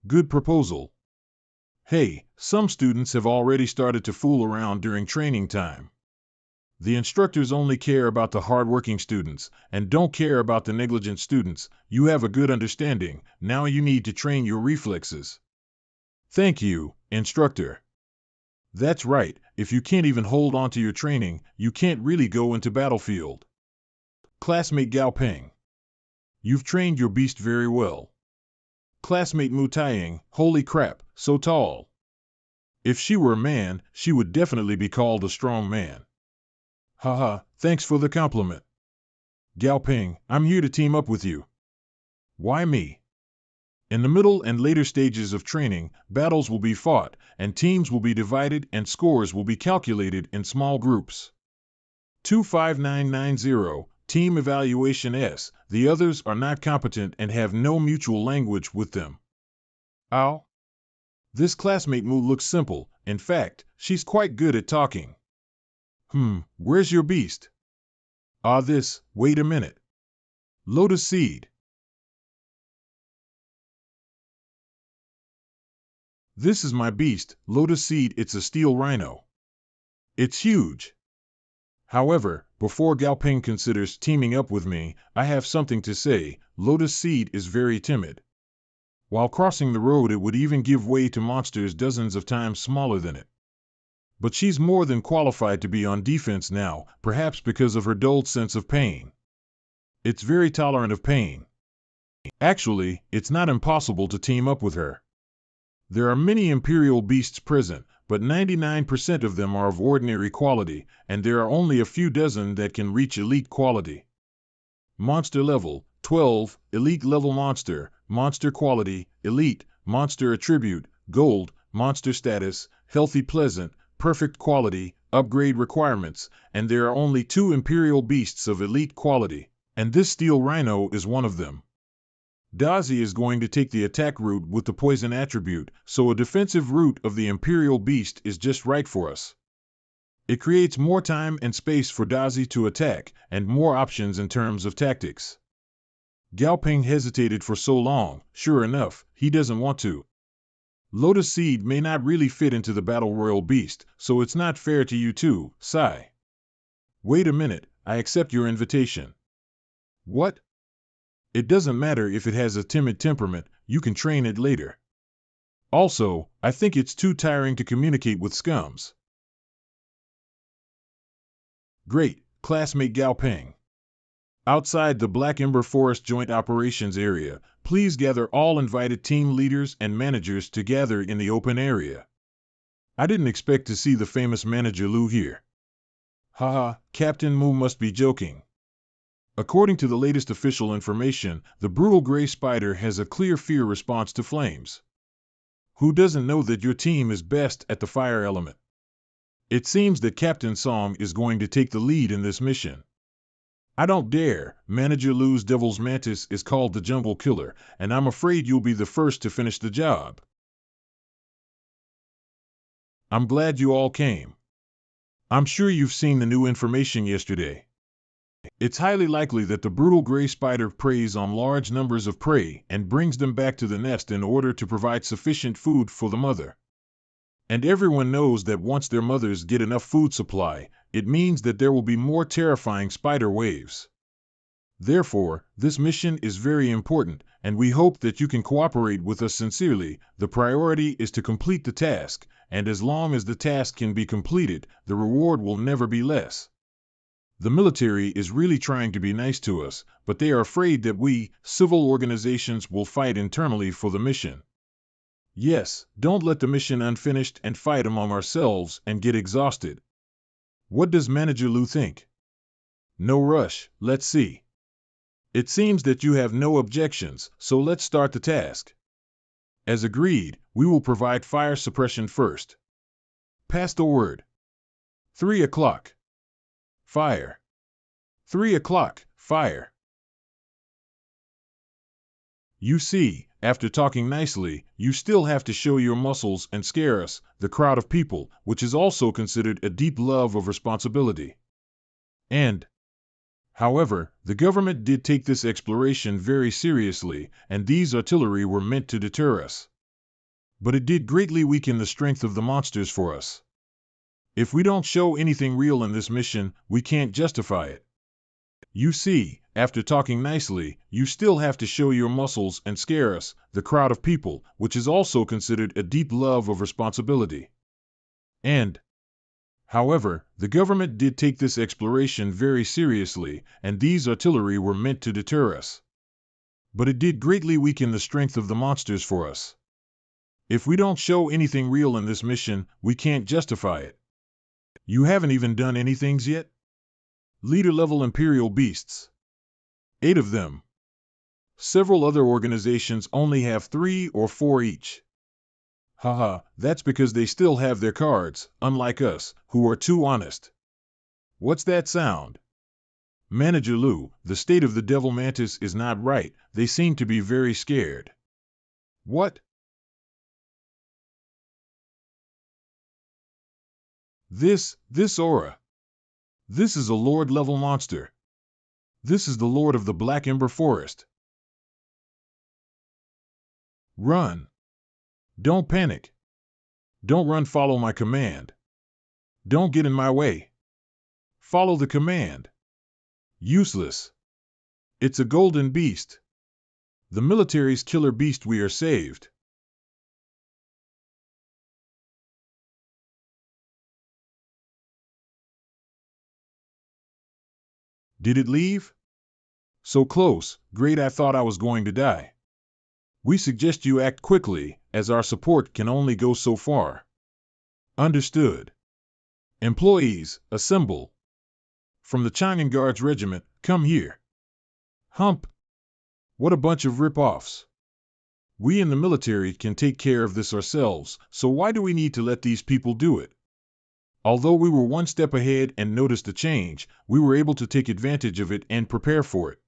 Good proposal. Hey, some students have already started to fool around during training time. The instructors only care about the hard-working students and don't care about the negligent students. You have a good understanding. Now you need to train your reflexes. Thank you, instructor. That's right, if you can't even hold on to your training, you can't really go into battlefield. Classmate Gao Ping. You've trained your beast very well. Classmate Mu Taiying, holy crap, so tall. If she were a man, she would definitely be called a strong man. Haha, thanks for the compliment. Gao Ping, I'm here to team up with you. Why me? In the middle and later stages of training, battles will be fought, and teams will be divided and scores will be calculated in small groups. 25990, Team Evaluation S, the others are not competent and have no mutual language with them. Ow? This classmate Mu looks simple, in fact, she's quite good at talking. Where's your beast? Wait a minute. Lotus Seed. This is my beast, Lotus Seed. It's a steel rhino. It's huge. However, before Gaoping considers teaming up with me, I have something to say. Lotus Seed is very timid. While crossing the road, it would even give way to monsters dozens of times smaller than it. But she's more than qualified to be on defense now, perhaps because of her dulled sense of pain. It's very tolerant of pain. Actually, it's not impossible to team up with her. There are many imperial beasts present, but 99% of them are of ordinary quality, and there are only a few dozen that can reach elite quality. Monster level, 12, elite level monster, monster quality, elite, monster attribute, gold, monster status, healthy pleasant, perfect quality, upgrade requirements, and there are only 2 imperial beasts of elite quality, and this steel rhino is one of them. Dazi is going to take the attack route with the poison attribute, so a defensive route of the Imperial Beast is just right for us. It creates more time and space for Dazi to attack, and more options in terms of tactics. Gaoping hesitated for so long. Sure enough, he doesn't want to. Lotus Seed may not really fit into the Battle Royal Beast, so it's not fair to you too, Sai. Wait a minute, I accept your invitation. What? It doesn't matter if it has a timid temperament, you can train it later. Also, I think it's too tiring to communicate with scums. Great, classmate Gaoping. Outside the Black Ember Forest Joint Operations Area, please gather all invited team leaders and managers to gather in the open area. I didn't expect to see the famous Manager Lu here. Haha, Captain Mu must be joking. According to the latest official information, the brutal gray spider has a clear fear response to flames. Who doesn't know that your team is best at the fire element? It seems that Captain Song is going to take the lead in this mission. I don't dare. Manager Lu's Devil's Mantis is called the Jungle Killer, and I'm afraid you'll be the first to finish the job. I'm glad you all came. I'm sure you've seen the new information yesterday. It's highly likely that the brutal gray spider preys on large numbers of prey and brings them back to the nest in order to provide sufficient food for the mother. And everyone knows that once their mothers get enough food supply, it means that there will be more terrifying spider waves. Therefore, this mission is very important, and we hope that you can cooperate with us sincerely. The priority is to complete the task, and as long as the task can be completed, the reward will never be less. The military is really trying to be nice to us, but they are afraid that we, civil organizations, will fight internally for the mission. Yes, don't let the mission unfinished and fight among ourselves and get exhausted. What does Manager Lu think? No rush, let's see. It seems that you have no objections, so let's start the task. As agreed, we will provide fire suppression first. Pass the word. 3 o'clock. Fire. 3 o'clock, fire. You see, after talking nicely, you still have to show your muscles and scare us, the crowd of people, which is also considered a deep love of responsibility. However, the government did take this exploration very seriously, and these artillery were meant to deter us. But it did greatly weaken the strength of the monsters for us. If we don't show anything real in this mission, we can't justify it. You see, after talking nicely, you still have to show your muscles and scare us, the crowd of people, which is also considered a deep love of responsibility. However, the government did take this exploration very seriously, and these artillery were meant to deter us. But it did greatly weaken the strength of the monsters for us. If we don't show anything real in this mission, we can't justify it. You haven't even done anything yet? Leader-level Imperial Beasts. 8 of them. Several other organizations only have 3 or 4 each. Haha, that's because they still have their cards, unlike us, who are too honest. What's that sound? Manager Lu, the state of the Devil Mantis is not right. They seem to be very scared. What? This aura. This is a Lord-level monster. This is the Lord of the Black Ember Forest. Run. Don't panic. Don't run, follow my command. Don't get in my way. Follow the command. Useless. It's a golden beast. The military's killer beast, we are saved. Did it leave? So close, great, I thought I was going to die. We suggest you act quickly, as our support can only go so far. Understood. Employees, assemble. From the Chang'an Guards Regiment, come here. Hump. What a bunch of rip-offs. We in the military can take care of this ourselves, so why do we need to let these people do it? Although we were one step ahead and noticed the change, we were able to take advantage of it and prepare for it.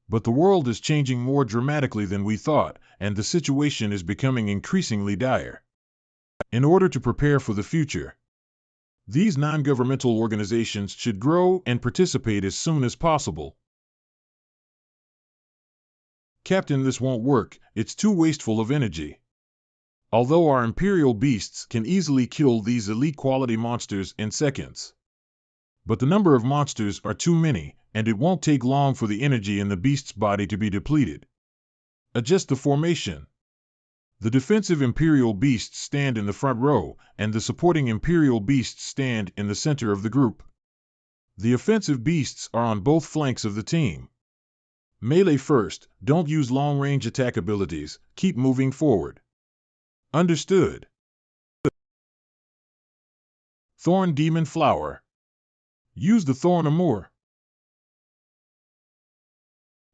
But the world is changing more dramatically than we thought, and the situation is becoming increasingly dire. In order to prepare for the future, these non-governmental organizations should grow and participate as soon as possible. Captain, this won't work, it's too wasteful of energy. Although our Imperial beasts can easily kill these elite quality monsters in seconds. But the number of monsters are too many, and it won't take long for the energy in the beast's body to be depleted. Adjust the formation. The defensive Imperial beasts stand in the front row, and the supporting Imperial beasts stand in the center of the group. The offensive beasts are on both flanks of the team. Melee first, don't use long-range attack abilities, keep moving forward. Understood. Thorn Demon Flower. Use the Thorn or more.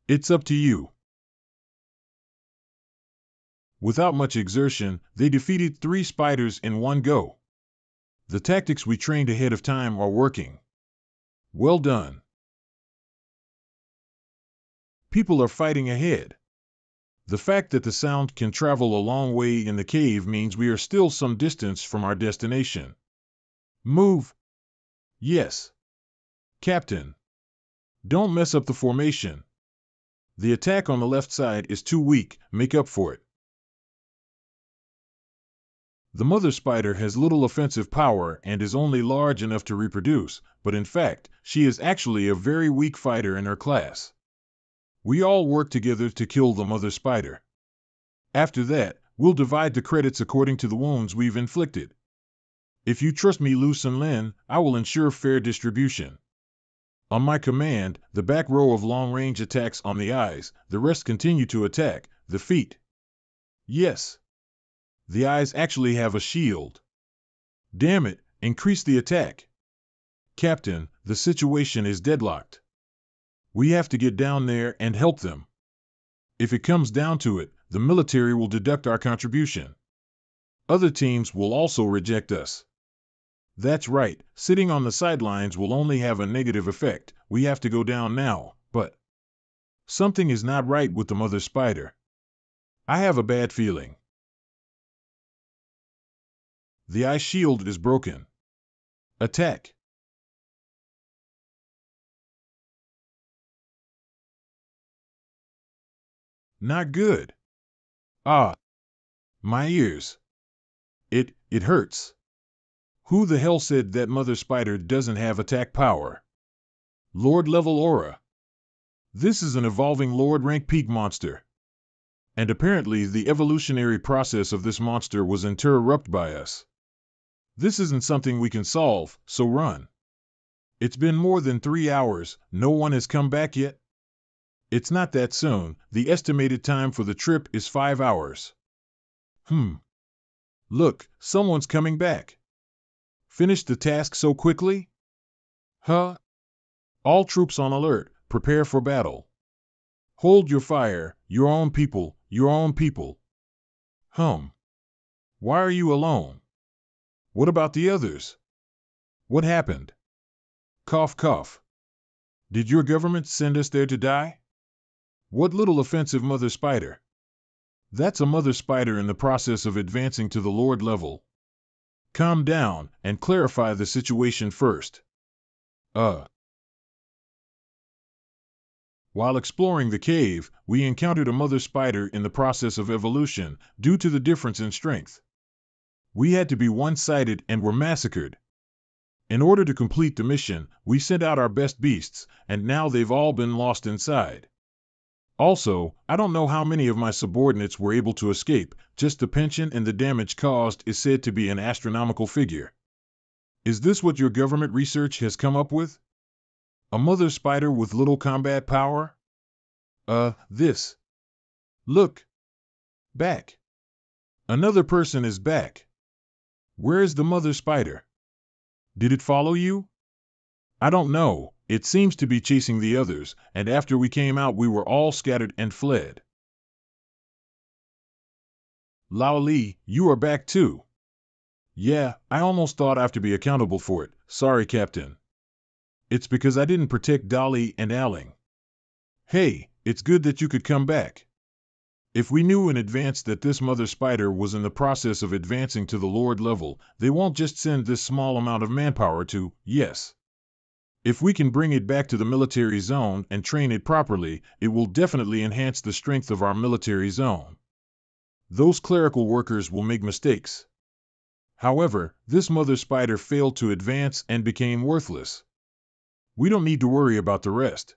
It's up to you. Without much exertion, they defeated 3 spiders in one go. The tactics we trained ahead of time are working. Well done. People are fighting ahead. The fact that the sound can travel a long way in the cave means we are still some distance from our destination. Move. Yes. Captain. Don't mess up the formation. The attack on the left side is too weak, make up for it. The mother spider has little offensive power and is only large enough to reproduce, but in fact, she is actually a very weak fighter in her class. We all work together to kill the mother spider. After that, we'll divide the credits according to the wounds we've inflicted. If you trust me, Lu Lin, I will ensure fair distribution. On my command, the back row of long-range attacks on the eyes, the rest continue to attack the feet. Yes. The eyes actually have a shield. Damn it, increase the attack. Captain, the situation is deadlocked. We have to get down there and help them. If it comes down to it, the military will deduct our contribution. Other teams will also reject us. That's right, sitting on the sidelines will only have a negative effect. We have to go down now, but something is not right with the mother spider. I have a bad feeling. The eye shield is broken. Attack. Not good. Ah. My ears. It hurts. Who the hell said that mother spider doesn't have attack power? Lord level aura. This is an evolving Lord rank peak monster. And apparently the evolutionary process of this monster was interrupted by us. This isn't something we can solve, so run. It's been more than 3 hours, no one has come back yet? It's not that soon, the estimated time for the trip is 5 hours. Look, someone's coming back. Finished the task so quickly? Huh? All troops on alert, prepare for battle. Hold your fire, your own people, your own people. Why are you alone? What about the others? What happened? Cough, cough. Did your government send us there to die? What little offensive mother spider? That's a mother spider in the process of advancing to the Lord level. Calm down and clarify the situation first. Uh. While exploring the cave, we encountered a mother spider in the process of evolution due to the difference in strength. We had to be one-sided and were massacred. In order to complete the mission, we sent out our best beasts, and now they've all been lost inside. Also, I don't know how many of my subordinates were able to escape, just the pension and the damage caused is said to be an astronomical figure. Is this what your government research has come up with? A mother spider with little combat power? This. Look. Back. Another person is back. Where is the mother spider? Did it follow you? I don't know, it seems to be chasing the others, and after we came out we were all scattered and fled. Lao Li, you are back too. Yeah, I almost thought I have to be accountable for it. Sorry, Captain. It's because I didn't protect Dolly and Aling. Hey, it's good that you could come back. If we knew in advance that this mother spider was in the process of advancing to the Lord level, they won't just send this small amount of manpower to, yes. If we can bring it back to the military zone and train it properly, it will definitely enhance the strength of our military zone. Those clerical workers will make mistakes. However, this mother spider failed to advance and became worthless. We don't need to worry about the rest.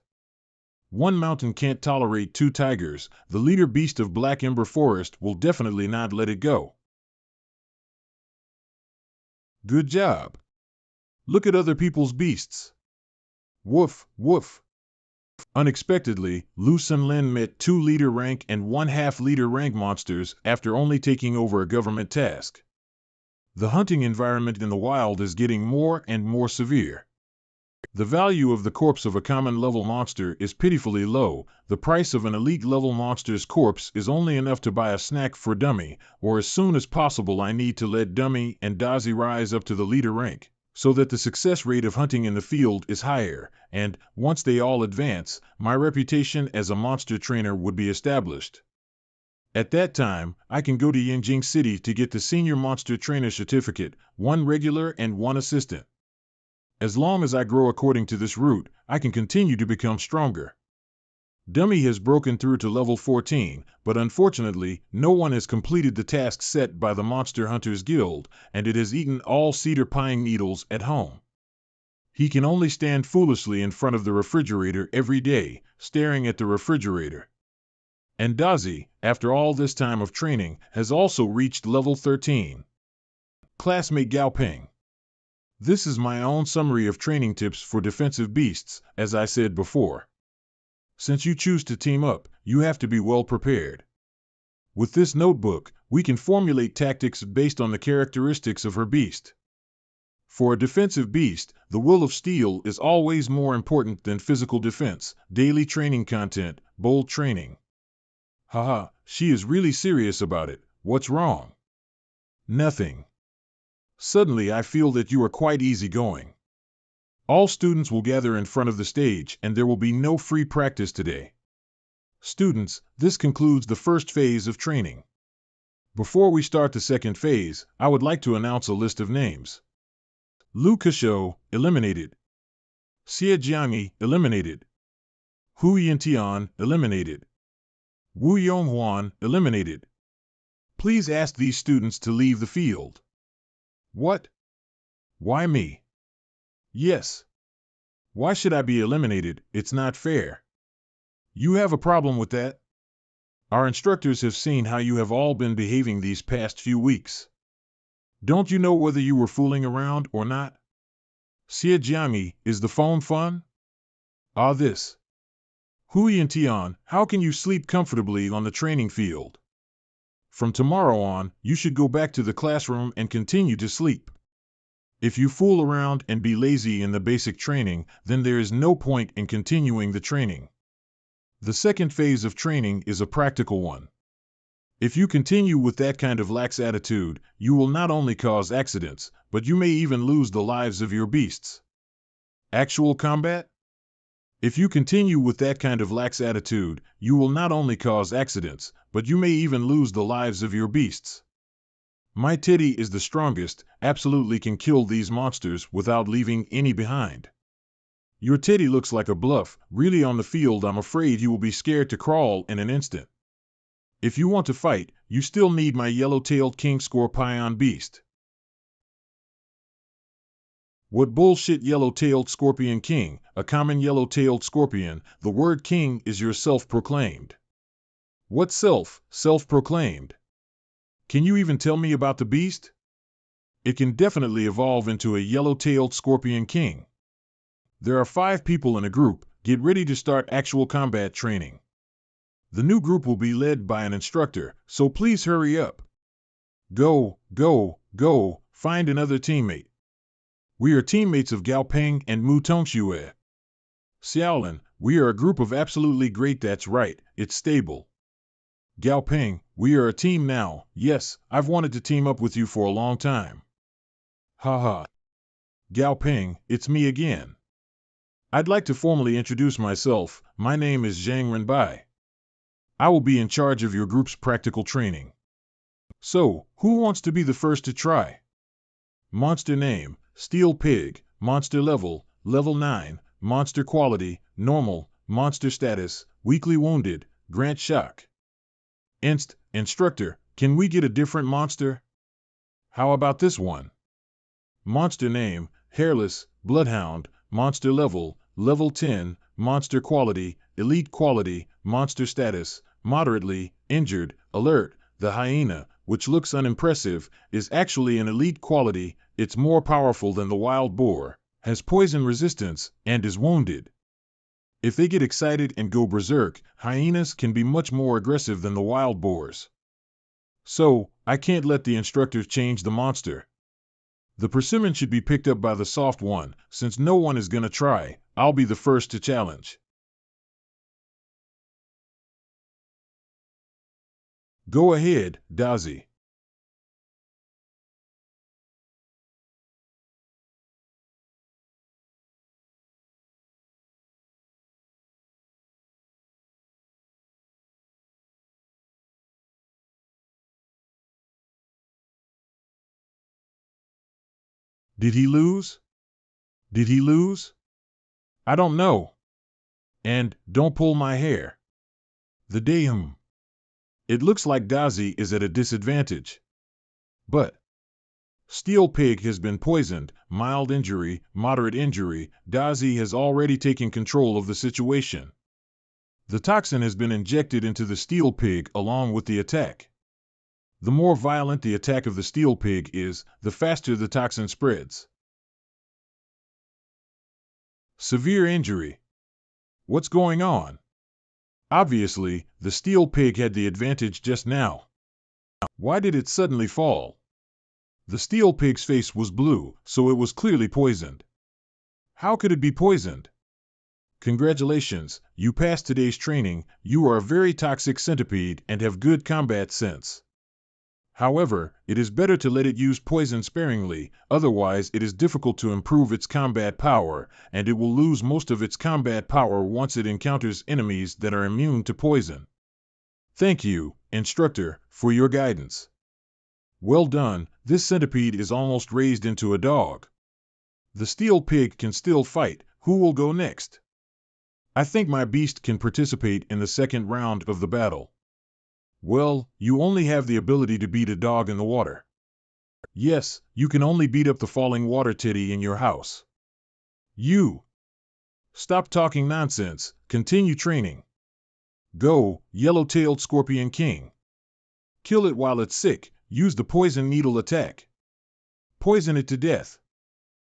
One mountain can't tolerate two tigers. The leader beast of Black Ember Forest will definitely not let it go. Good job. Look at other people's beasts. Woof, woof. Unexpectedly, Lu Sunlin met 2 leader rank and 1/2 leader rank monsters after only taking over a government task. The hunting environment in the wild is getting more and more severe. The value of the corpse of a common level monster is pitifully low. The price of an elite level monster's corpse is only enough to buy a snack for Dummy, or as soon as possible I need to let Dummy and Dazi rise up to the leader rank, so that the success rate of hunting in the field is higher, and, once they all advance, my reputation as a monster trainer would be established. At that time, I can go to Yinjing City to get the Senior Monster Trainer Certificate, 1 regular and 1 assistant. As long as I grow according to this route, I can continue to become stronger. Dummy has broken through to level 14, but unfortunately, no one has completed the task set by the Monster Hunters Guild, and it has eaten all cedar pine needles at home. He can only stand foolishly in front of the refrigerator every day, staring at the refrigerator. And Dazi, after all this time of training, has also reached level 13. Classmate Gao Ping. This is my own summary of training tips for defensive beasts, as I said before. Since you choose to team up, you have to be well prepared. With this notebook, we can formulate tactics based on the characteristics of her beast. For a defensive beast, the will of steel is always more important than physical defense. Daily training content, bold training. Haha, she is really serious about it. What's wrong? Nothing. Suddenly I feel that you are quite easygoing. All students will gather in front of the stage and there will be no free practice today. Students, this concludes the first phase of training. Before we start the second phase, I would like to announce a list of names. Lu Keshou, eliminated. Xie Jiangyi, eliminated. Hu Yintian, eliminated. Wu Yonghuan, eliminated. Please ask these students to leave the field. What? Why me? Yes. Why should I be eliminated? It's not fair. You have a problem with that? Our instructors have seen how you have all been behaving these past few weeks. Don't you know whether you were fooling around or not? Xie Jiangyi, is the phone fun? Ah, this. Hu Yintian, how can you sleep comfortably on the training field? From tomorrow on, you should go back to the classroom and continue to sleep. If you fool around and be lazy in the basic training, then there is no point in continuing the training. The second phase of training is a practical one. If you continue with that kind of lax attitude, you will not only cause accidents, but you may even lose the lives of your beasts. Actual combat? If you continue with that kind of lax attitude, you will not only cause accidents, but you may even lose the lives of your beasts. My Teddy is the strongest, absolutely can kill these monsters without leaving any behind. Your teddy looks like a bluff. Really on the field, I'm afraid you will be scared to crawl in an instant. If you want to fight, you still need my yellow-tailed king scorpion beast. What bullshit, yellow-tailed scorpion king, a common yellow-tailed scorpion. The word king is your self-proclaimed. What self-proclaimed? Can you even tell me about the beast? It can definitely evolve into a yellow-tailed scorpion king. There are 5 people in a group. Get ready to start actual combat training. The new group will be led by an instructor, so please hurry up. Go, find another teammate. We are teammates of Gao Peng and Mu Tongxue. Xiaolin, we are a group of absolutely great. That's right, it's stable. Gao Peng, we are a team now. Yes, I've wanted to team up with you for a long time. Haha. Gao Peng, it's me again. I'd like to formally introduce myself. My name is Zhang Renbai. I will be in charge of your group's practical training. So, who wants to be the first to try? Monster name, Steel Pig. Monster level, level 9. Monster quality, normal. Monster status, weakly wounded. Grant shock. Instructor, can we get a different monster? How about this one? Monster name, Hairless, Bloodhound. Monster level, level 10. Monster quality, elite quality. Monster status, moderately injured. Alert, the hyena, which looks unimpressive, is actually an elite quality. It's more powerful than the wild boar, has poison resistance, and is wounded. If they get excited and go berserk, hyenas can be much more aggressive than the wild boars. So, I can't let the instructors change the monster. The persimmon should be picked up by the soft one. Since no one is gonna try, I'll be the first to challenge. Go ahead, Dazi. Did he lose? Did he lose? I don't know. And, don't pull my hair. The damn. It looks like Dazi is at a disadvantage. But Steel Pig has been poisoned, mild injury, moderate injury. Dazi has already taken control of the situation. The toxin has been injected into the Steel Pig along with the attack. The more violent the attack of the Steel Pig is, the faster the toxin spreads. Severe injury. What's going on? Obviously, the Steel Pig had the advantage just now. Why did it suddenly fall? The Steel Pig's face was blue, so it was clearly poisoned. How could it be poisoned? Congratulations, you passed today's training. You are a very toxic centipede and have good combat sense. However, it is better to let it use poison sparingly, otherwise it is difficult to improve its combat power, and it will lose most of its combat power once it encounters enemies that are immune to poison. Thank you, instructor, for your guidance. Well done, this centipede is almost raised into a dog. The Steel Pig can still fight. Who will go next? I think my beast can participate in the second round of the battle. Well, you only have the ability to beat a dog in the water. Yes, you can only beat up the falling water teddy in your house. You! Stop talking nonsense, continue training. Go, yellow-tailed scorpion king. Kill it while it's sick, use the poison needle attack. Poison it to death.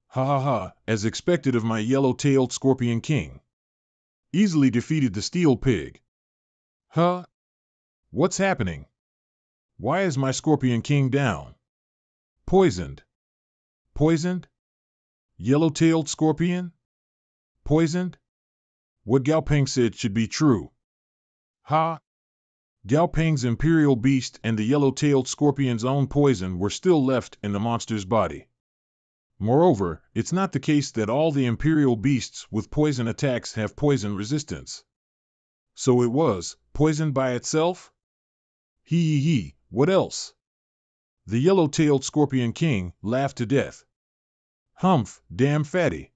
Ha ha ha, as expected of my yellow-tailed scorpion king. Easily defeated the Steel Pig. Huh? What's happening? Why is my Scorpion King down? Poisoned. Poisoned? Yellow-tailed scorpion? Poisoned? What Gao Peng said should be true. Ha! Gao Peng's imperial beast and the yellow-tailed scorpion's own poison were still left in the monster's body. Moreover, it's not the case that all the imperial beasts with poison attacks have poison resistance. So it was poisoned by itself? Hee, what else? The yellow-tailed scorpion king laughed to death. Humph, damn fatty.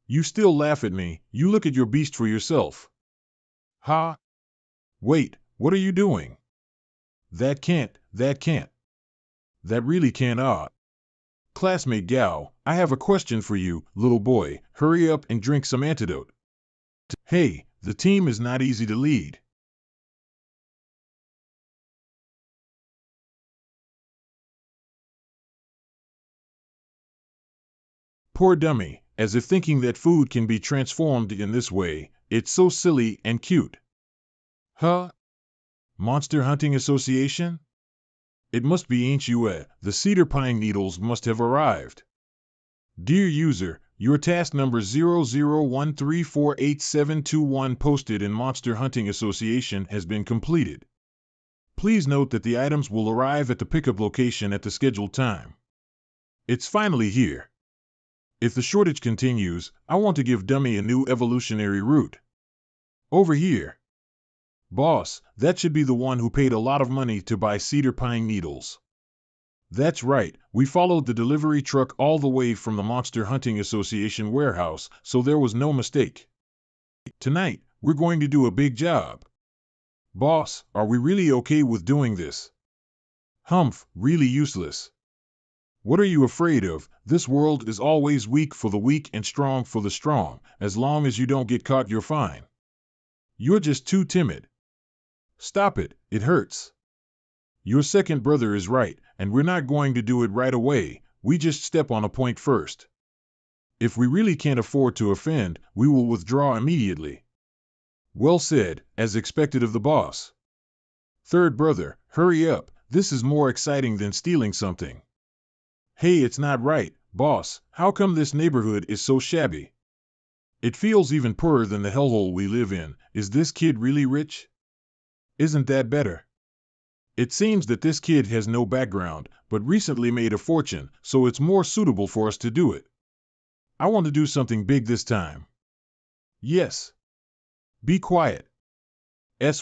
You still laugh at me, you look at your beast for yourself. Ha! Wait, what are you doing? That can't. That really can't. Classmate Gao, I have a question for you, little boy. Hurry up and drink some antidote. Hey, the team is not easy to lead. Poor dummy, as if thinking that food can be transformed in this way. It's so silly and cute. Huh? Monster Hunting Association? It must be MANHUA. The cedar pine needles must have arrived. Dear user, your task number 0013488721 posted in Monster Hunting Association has been completed. Please note that the items will arrive at the pickup location at the scheduled time. It's finally here. If the shortage continues, I want to give Dummy a new evolutionary route. Over here. Boss, that should be the one who paid a lot of money to buy cedar pine needles. That's right, we followed the delivery truck all the way from the Monster Hunting Association warehouse, so there was no mistake. Tonight, we're going to do a big job. Boss, are we really okay with doing this? Humph, really useless. What are you afraid of? This world is always weak for the weak and strong for the strong. As long as you don't get caught, you're fine. You're just too timid. Stop it, it hurts. Your second brother is right, and we're not going to do it right away. We just step on a point first. If we really can't afford to offend, we will withdraw immediately. Well said, as expected of the boss. Third brother, hurry up. This is more exciting than stealing something. Hey, it's not right, boss. How come this neighborhood is so shabby? It feels even poorer than the hellhole we live in. Is this kid really rich? Isn't that better? It seems that this kid has no background, but recently made a fortune, so it's more suitable for us to do it. I want to do something big this time. Yes. Be quiet.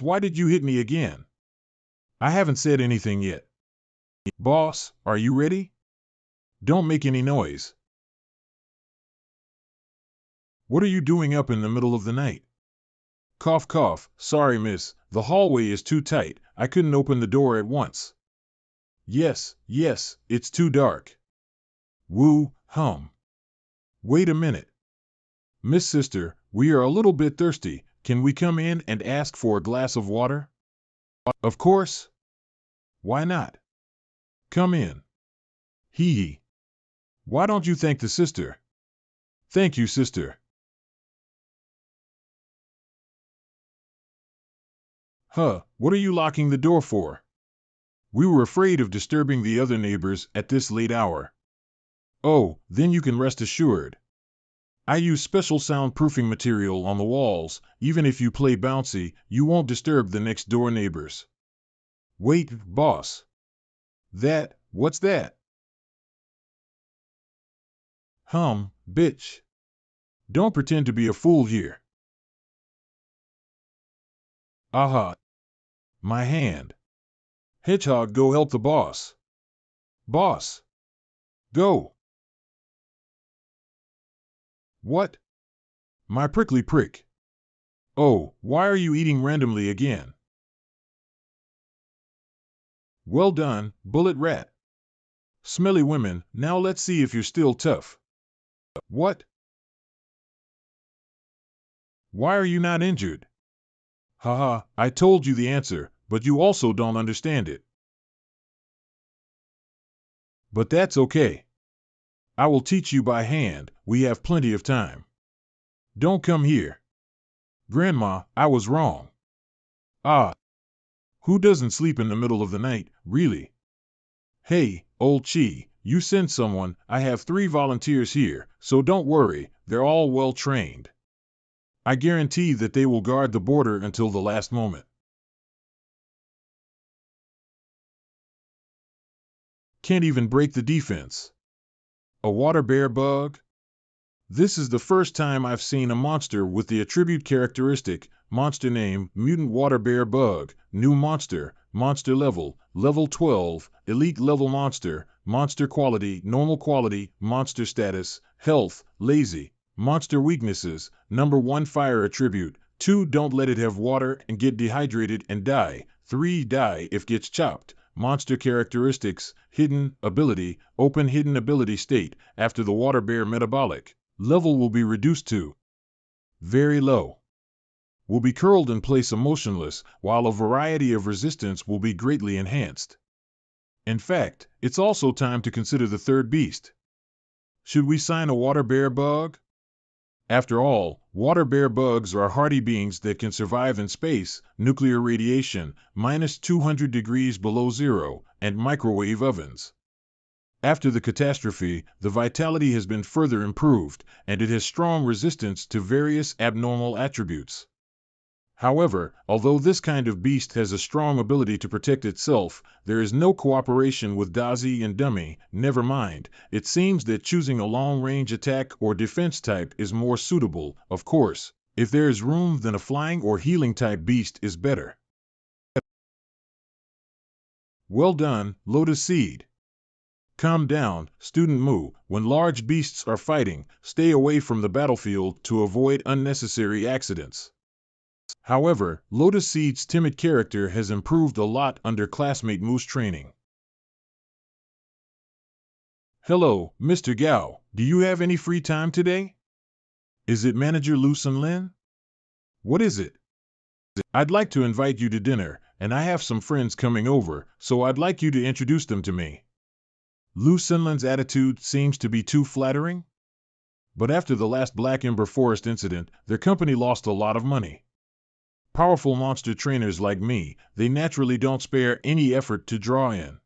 Why did you hit me again? I haven't said anything yet. Boss, are you ready? Don't make any noise. What are you doing up in the middle of the night? Cough, cough. Sorry, miss. The hallway is too tight. I couldn't open the door at once. Yes, it's too dark. Woo, hum. Wait a minute. Miss Sister, we are a little bit thirsty. Can we come in and ask for a glass of water? Of course. Why not? Come in. Hee hee. Why don't you thank the sister? Thank you, sister. Huh, what are you locking the door for? We were afraid of disturbing the other neighbors at this late hour. Oh, then you can rest assured. I use special soundproofing material on the walls. Even if you play bouncy, you won't disturb the next door neighbors. Wait, boss. What's that? Bitch. Don't pretend to be a fool here. Aha. My hand. Hedgehog, go help the boss. Boss. Go. What? My prickly prick. Oh, why are you eating randomly again? Well done, bullet rat. Smelly women, now let's see if you're still tough. What? Why are you not injured? Haha, I told you the answer, but you also don't understand it. But that's okay. I will teach you by hand. We have plenty of time. Don't come here. Grandma, I was wrong. Ah. Who doesn't sleep in the middle of the night, really? Hey, old Chi, you send someone. I have 3 volunteers here, so don't worry, they're all well trained. I guarantee that they will guard the border until the last moment. Can't even break the defense. A water bear bug? This is the first time I've seen a monster with the attribute characteristic. Monster name, mutant water bear bug. New monster, monster level, level 12, elite level monster, monster quality, normal quality, monster status, health, lazy. Monster weaknesses. Number 1, fire attribute. 2, don't let it have water and get dehydrated and die. 3, die if gets chopped. Monster characteristics. Hidden ability. Open hidden ability state. After the water bear metabolic level will be reduced to very low. Will be curled in place emotionless, while a variety of resistance will be greatly enhanced. In fact, it's also time to consider the third beast. Should we sign a water bear bug? After all, water bear bugs are hardy beings that can survive in space, nuclear radiation, minus 200 degrees below zero, and microwave ovens. After the catastrophe, the vitality has been further improved, and it has strong resistance to various abnormal attributes. However, although this kind of beast has a strong ability to protect itself, there is no cooperation with Dazi and Dummy. Never mind, it seems that choosing a long-range attack or defense type is more suitable. Of course, if there is room, then a flying or healing type beast is better. Well done, Lotus Seed. Calm down, Student Mu. When large beasts are fighting, stay away from the battlefield to avoid unnecessary accidents. However, Lotus Seed's timid character has improved a lot under classmate Mu's training. Hello, Mr. Gao. Do you have any free time today? Is it Manager Lu Sunlin? What is it? I'd like to invite you to dinner, and I have some friends coming over, so I'd like you to introduce them to me. Lu Sunlin's attitude seems to be too flattering. But after the last Black Ember Forest incident, their company lost a lot of money. Powerful monster trainers like me, they naturally don't spare any effort to draw in.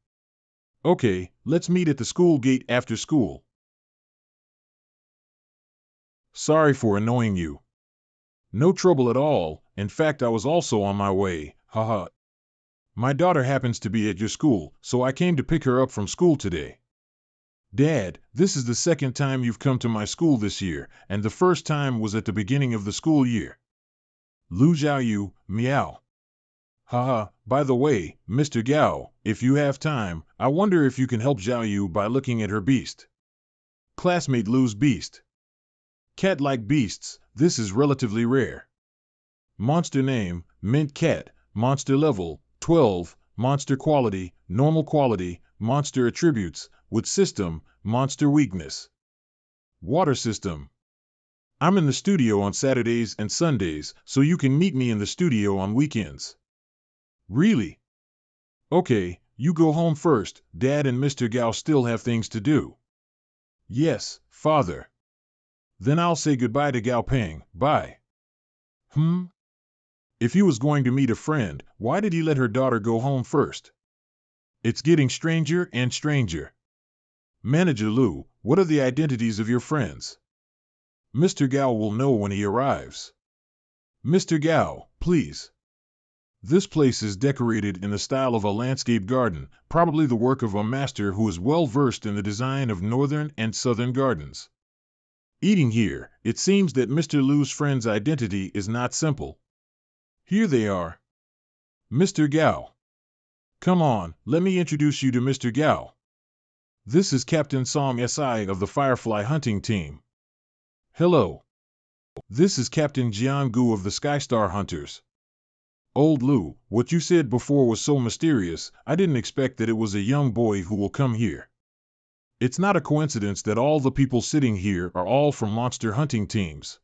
Okay, let's meet at the school gate after school. Sorry for annoying you. No trouble at all, in fact I was also on my way, haha. My daughter happens to be at your school, so I came to pick her up from school today. Dad, this is the second time you've come to my school this year, and the first time was at the beginning of the school year. Lu Xiaoyu, meow. Haha, by the way, Mr. Gao, if you have time, I wonder if you can help Xiaoyu by looking at her beast. Classmate Lu's beast. Cat-like beasts, this is relatively rare. Monster name, Mint Cat, monster level, 12, monster quality, normal quality, monster attributes, with system, monster weakness. Water system. I'm in the studio on Saturdays and Sundays, so you can meet me in the studio on weekends. Really? Okay, you go home first, Dad and Mr. Gao still have things to do. Yes, Father. Then I'll say goodbye to Gao Peng, bye. If he was going to meet a friend, why did he let her daughter go home first? It's getting stranger and stranger. Manager Lu, what are the identities of your friends? Mr. Gao will know when he arrives. Mr. Gao, please. This place is decorated in the style of a landscape garden, probably the work of a master who is well versed in the design of northern and southern gardens. Eating here, it seems that Mr. Lu's friend's identity is not simple. Here they are. Mr. Gao. Come on, let me introduce you to Mr. Gao. This is Captain Song Si of the Firefly Hunting Team. Hello. This is Captain Jian Gu of the Skystar Hunters. Old Lu, what you said before was so mysterious, I didn't expect that it was a young boy who will come here. It's not a coincidence that all the people sitting here are all from monster hunting teams.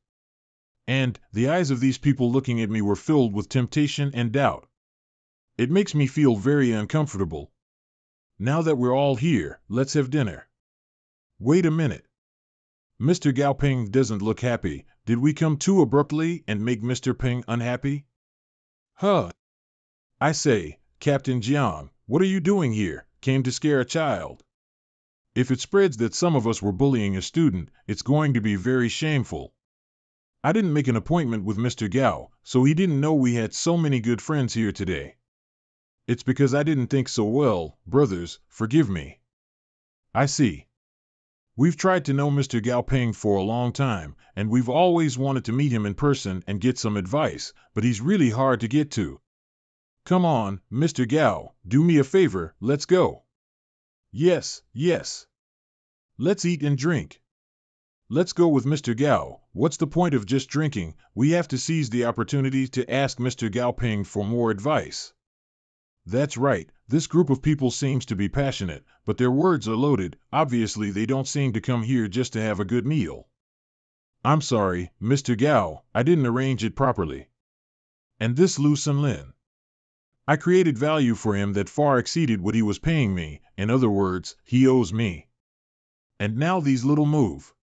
And the eyes of these people looking at me were filled with temptation and doubt. It makes me feel very uncomfortable. Now that we're all here, let's have dinner. Wait a minute. Mr. Gao Peng doesn't look happy. Did we come too abruptly and make Mr. Peng unhappy? Huh. I say, Captain Jiang, what are you doing here? Came to scare a child. If it spreads that some of us were bullying a student, it's going to be very shameful. I didn't make an appointment with Mr. Gao, so he didn't know we had so many good friends here today. It's because I didn't think so well, brothers, forgive me. I see. We've tried to know Mr. Gao Peng for a long time, and we've always wanted to meet him in person and get some advice, but he's really hard to get to. Come on, Mr. Gao, do me a favor, let's go. Yes, yes. Let's eat and drink. Let's go with Mr. Gao. What's the point of just drinking? We have to seize the opportunity to ask Mr. Gao Ping for more advice. That's right, this group of people seems to be passionate, but their words are loaded. Obviously they don't seem to come here just to have a good meal. I'm sorry, Mr. Gao, I didn't arrange it properly. And this Lu Sunlin. I created value for him that far exceeded what he was paying me. In other words, he owes me. And now these little move.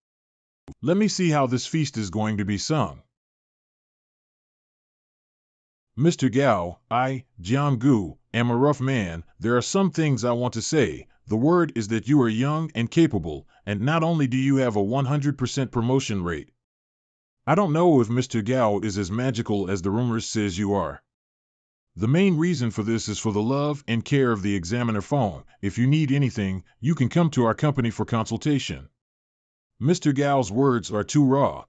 Let me see how this feast is going to be sung. Mr. Gao, I, Jianggu, am a rough man. There are some things I want to say. The word is that you are young and capable, and not only do you have a 100% promotion rate. I don't know if Mr. Gao is as magical as the rumors says you are. The main reason for this is for the love and care of the examiner phone. If you need anything, you can come to our company for consultation. Mr. Gao's words are too raw.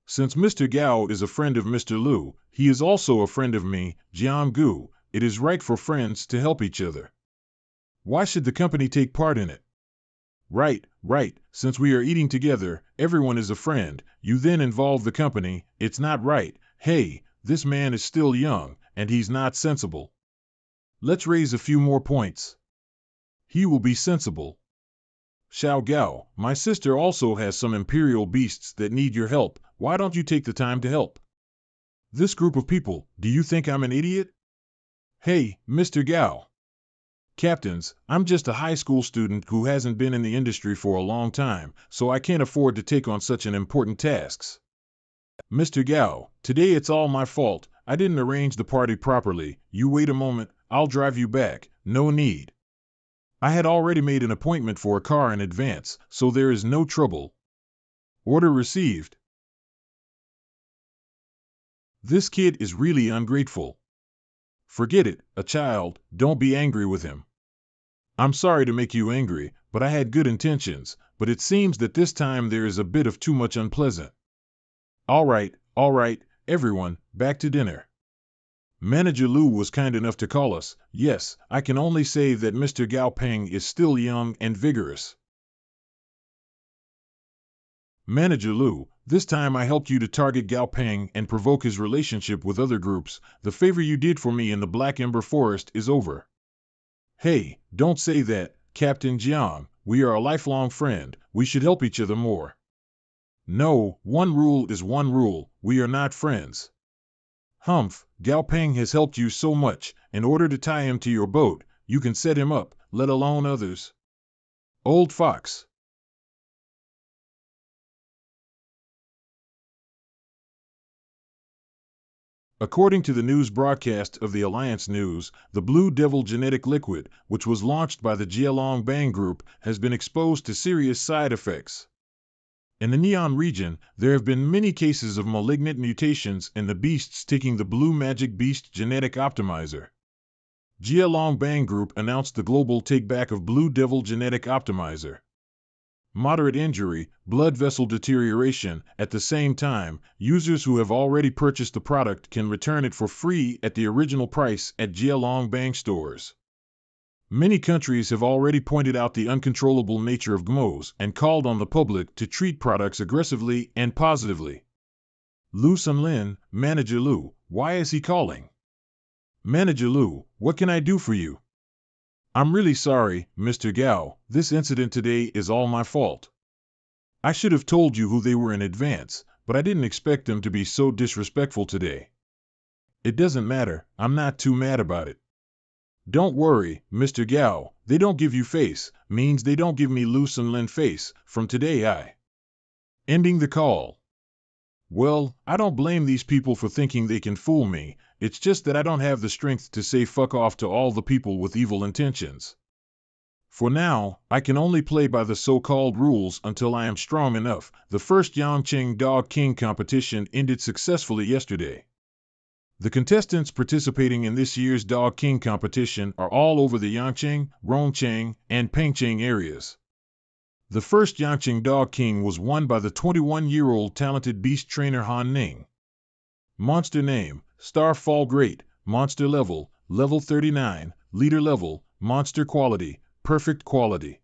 Since Mr. Gao is a friend of Mr. Lu, he is also a friend of me, Jianggu. It is right for friends to help each other. Why should the company take part in it? Right. Since we are eating together, everyone is a friend. You then involve the company. It's not right. Hey, this man is still young, and he's not sensible. Let's raise a few more points. He will be sensible. Xiao Gao, my sister also has some imperial beasts that need your help. Why don't you take the time to help? This group of people, do you think I'm an idiot? Hey, Mr. Gao. Captains, I'm just a high school student who hasn't been in the industry for a long time, so I can't afford to take on such an important tasks. Mr. Gao, today it's all my fault. I didn't arrange the party properly. You wait a moment, I'll drive you back. No need. I had already made an appointment for a car in advance, so there is no trouble. Order received. This kid is really ungrateful. Forget it, a child, don't be angry with him. I'm sorry to make you angry, but I had good intentions, but it seems that this time there is a bit of too much unpleasant. All right, everyone, back to dinner. Manager Lu was kind enough to call us. Yes, I can only say that Mr. Gao Peng is still young and vigorous. Manager Lu, this time I helped you to target Gao Peng and provoke his relationship with other groups. The favor you did for me in the Black Ember Forest is over. Hey, don't say that, Captain Jiang. We are a lifelong friend. We should help each other more. No, one rule is one rule. We are not friends. Humph, Gao Peng has helped you so much. In order to tie him to your boat, you can set him up, let alone others. Old fox. According to the news broadcast of the Alliance News, the Blue Devil genetic liquid, which was launched by the Jialong Bang Group, has been exposed to serious side effects. In the Neon region, there have been many cases of malignant mutations in the beasts taking the Blue Magic Beast genetic optimizer. Jialong Bang Group announced the global take-back of Blue Devil genetic optimizer. Moderate injury, blood vessel deterioration. At the same time, users who have already purchased the product can return it for free at the original price at Jialong Bang stores. Many countries have already pointed out the uncontrollable nature of GMOs and called on the public to treat products aggressively and positively. Lu Sunlin, Manager Lu, why is he calling? Manager Lu, what can I do for you? I'm really sorry, Mr. Gao, this incident today is all my fault. I should have told you who they were in advance, but I didn't expect them to be so disrespectful today. It doesn't matter, I'm not too mad about it. Don't worry, Mr. Gao, they don't give you face, means they don't give me Lu Sunlin face, from today I. Ending the call. Well, I don't blame these people for thinking they can fool me, it's just that I don't have the strength to say fuck off to all the people with evil intentions. For now, I can only play by the so-called rules until I am strong enough. The first Yangqing Dog King competition ended successfully yesterday. The contestants participating in this year's Dog King competition are all over the Yangqing, Rongqing, and Pengqing areas. The first Yangqing Dog King was won by the 21-year-old talented beast trainer Han Ning. Monster name, Starfall Great, monster level, level 39, leader level, monster quality, perfect quality.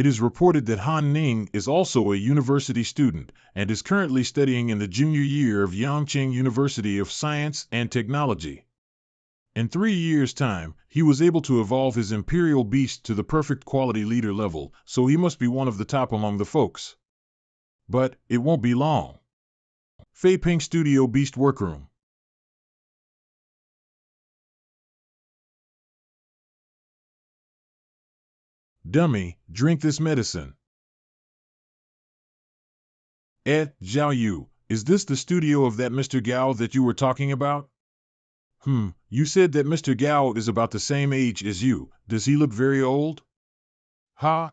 It is reported that Han Ning is also a university student and is currently studying in the junior year of Yangcheng University of Science and Technology. In 3 years' time, he was able to evolve his Imperial Beast to the perfect quality leader level, so he must be one of the top among the folks. But it won't be long. Fei Ping Studio Beast Workroom. Dummy, drink this medicine. Zhao Yu, is this the studio of that Mr. Gao that you were talking about? You said that Mr. Gao is about the same age as you. Does he look very old? Ha!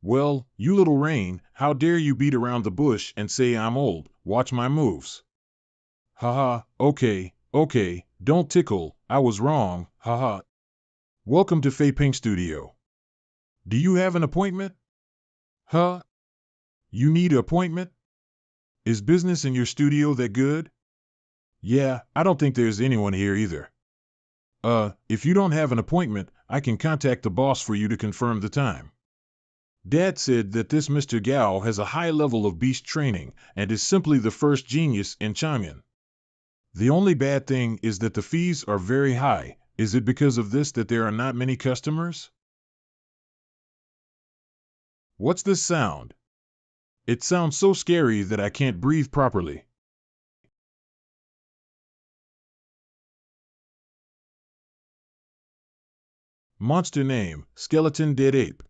Well, you little Rain, how dare you beat around the bush and say I'm old? Watch my moves. Haha, okay, don't tickle, I was wrong, haha. Welcome to Fei Ping Studio. Do you have an appointment? Huh? You need an appointment? Is business in your studio that good? Yeah, I don't think there's anyone here either. If you don't have an appointment, I can contact the boss for you to confirm the time. Dad said that this Mr. Gao has a high level of beast training and is simply the first genius in Chang'an. The only bad thing is that the fees are very high. Is it because of this that there are not many customers? What's this sound? It sounds so scary that I can't breathe properly. Monster name, Skeleton Dead Ape.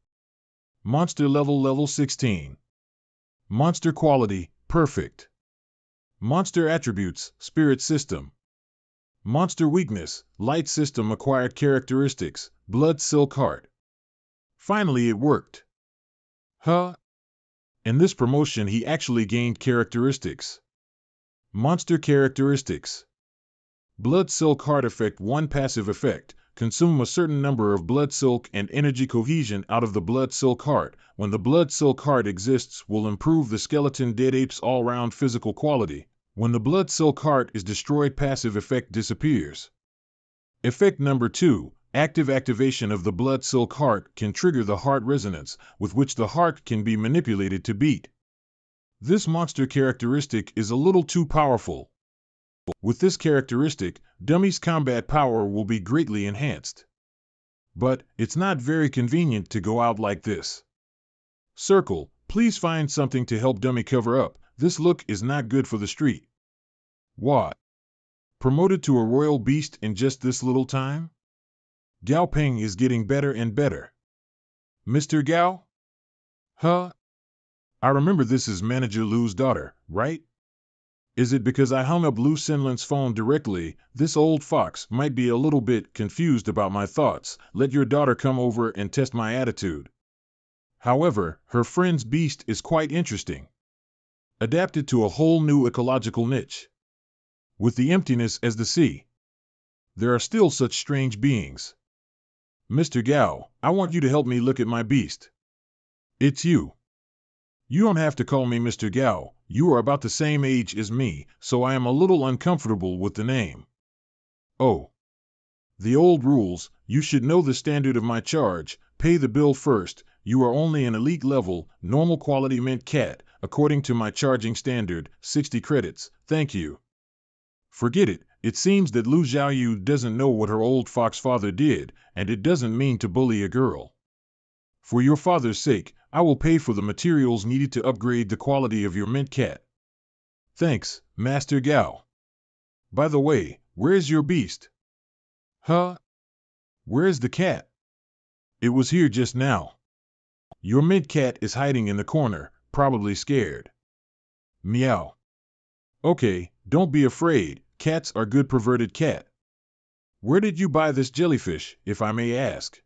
Monster level 16. Monster quality, perfect. Monster attributes, spirit system. Monster weakness, light system acquired characteristics, blood silk heart. Finally it worked. Huh? In this promotion he actually gained characteristics. Monster characteristics. Blood silk heart effect 1 passive effect. Consume a certain number of blood silk and energy cohesion out of the blood silk heart. When the blood silk heart exists, will improve the skeleton dead ape's all-round physical quality. When the blood silk heart is destroyed, passive effect disappears. Effect number 2, active activation of the blood silk heart can trigger the heart resonance, with which the heart can be manipulated to beat. This monster characteristic is a little too powerful. With this characteristic, Dummy's combat power will be greatly enhanced. But it's not very convenient to go out like this. Circle, please find something to help Dummy cover up. This look is not good for the street. What? Promoted to a royal beast in just this little time? Gao Ping is getting better and better. Mr. Gao? Huh? I remember this is Manager Lu's daughter, right? Is it because I hung up Lu Sinlin's phone directly? This old fox might be a little bit confused about my thoughts. Let your daughter come over and test my attitude. However, her friend's beast is quite interesting. Adapted to a whole new ecological niche. With the emptiness as the sea. There are still such strange beings. Mr. Gao, I want you to help me look at my beast. It's you. You don't have to call me Mr. Gao, you are about the same age as me, so I am a little uncomfortable with the name. Oh. The old rules, you should know the standard of my charge, pay the bill first, you are only an elite level, normal quality mint cat, according to my charging standard, 60 credits, thank you. Forget it, it seems that Lu Xiaoyu doesn't know what her old fox father did, and it doesn't mean to bully a girl. For your father's sake, I will pay for the materials needed to upgrade the quality of your mint cat. Thanks, Master Gao. By the way, where's your beast? Huh? Where's the cat? It was here just now. Your mint cat is hiding in the corner, probably scared. Meow. Okay, don't be afraid, cats are good perverted cat. Where did you buy this jellyfish, if I may ask?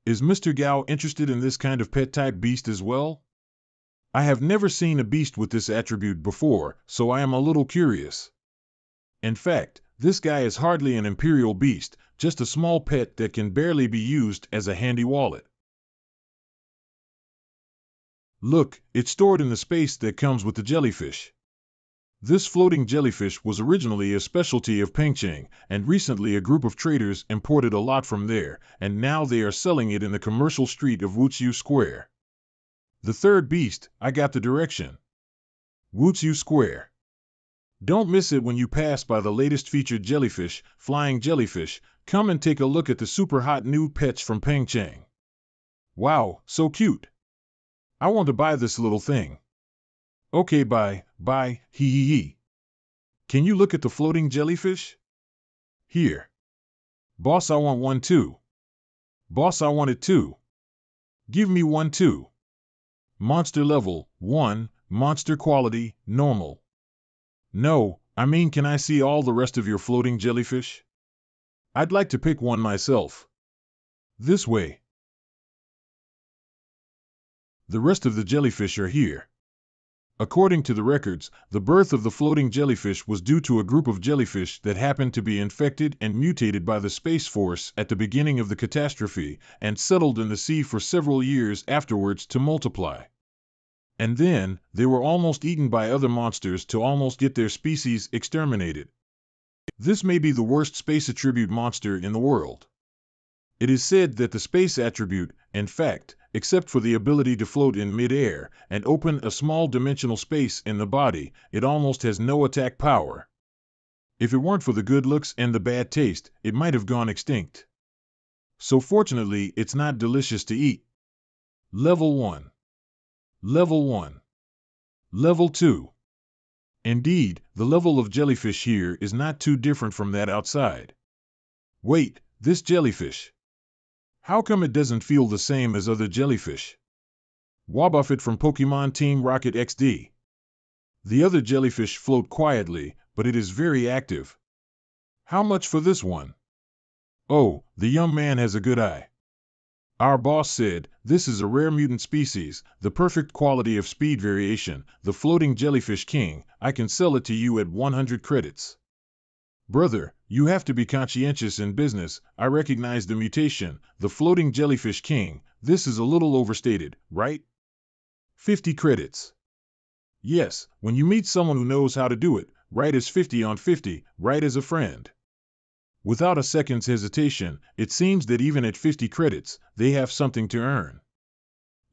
Is Mr. Gao interested in this kind of pet-type beast as well? I have never seen a beast with this attribute before, so I am a little curious. In fact, this guy is hardly an imperial beast, just a small pet that can barely be used as a handy wallet. Look, it's stored in the space that comes with the jellyfish. This floating jellyfish was originally a specialty of Pengcheng, and recently a group of traders imported a lot from there, and now they are selling it in the commercial street of Wuqiu Square. The third beast, I got the direction. Woots you square. Don't miss it when you pass by the latest featured jellyfish, flying jellyfish. Come and take a look at the super hot new pets from Pengchang. Wow, so cute. I want to buy this little thing. Okay, bye, hee hee hee. Can you look at the floating jellyfish? Here. Boss, I want one too. Boss, I want it too. Give me one too. Monster level, 1, monster quality, normal. No, I mean, can I see all the rest of your floating jellyfish? I'd like to pick one myself. This way. The rest of the jellyfish are here. According to the records, the birth of the floating jellyfish was due to a group of jellyfish that happened to be infected and mutated by the Space Force at the beginning of the catastrophe and settled in the sea for several years afterwards to multiply. And then, they were almost eaten by other monsters to almost get their species exterminated. This may be the worst space attribute monster in the world. It is said that the space attribute, in fact, except for the ability to float in mid-air and open a small dimensional space in the body, it almost has no attack power. If it weren't for the good looks and the bad taste, it might have gone extinct. So fortunately, it's not delicious to eat. Level 1. Level 1. Level 2. Indeed, the level of jellyfish here is not too different from that outside. Wait, this jellyfish. How come it doesn't feel the same as other jellyfish? Wobbuffet from Pokemon Team Rocket XD. The other jellyfish float quietly, but it is very active. How much for this one? Oh, the young man has a good eye. Our boss said, this is a rare mutant species, the perfect quality of speed variation, the floating jellyfish king. I can sell it to you at 100 credits. Brother, you have to be conscientious in business. I recognize the mutation, the floating jellyfish king. This is a little overstated, right? 50 credits. Yes, when you meet someone who knows how to do it, right as 50 on 50, right as a friend. Without a second's hesitation, it seems that even at 50 credits, they have something to earn.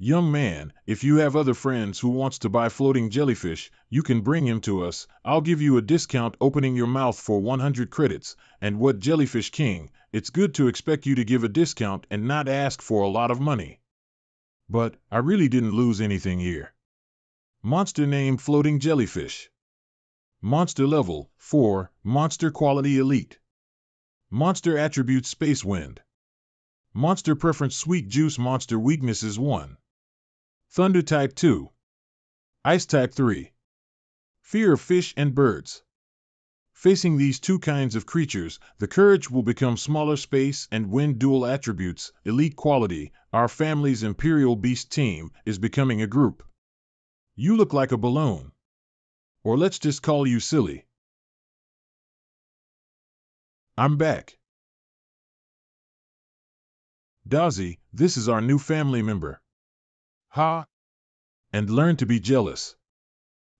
Young man, if you have other friends who wants to buy floating jellyfish, you can bring him to us. I'll give you a discount opening your mouth for 100 credits. And what Jellyfish King, it's good to expect you to give a discount and not ask for a lot of money. But I really didn't lose anything here. Monster name Floating Jellyfish. Monster level 4, monster quality elite. Monster attribute Space Wind. Monster preference Sweet Juice. Monster weaknesses 1. Thunder type 2. Ice type 3. Fear of fish and birds. Facing these two kinds of creatures, the courage will become smaller. Space and wind dual attributes, elite quality. Our family's Imperial Beast team is becoming a group. You look like a balloon. Or let's just call you silly. I'm back. Daisy, this is our new family member. Ha! And learn to be jealous.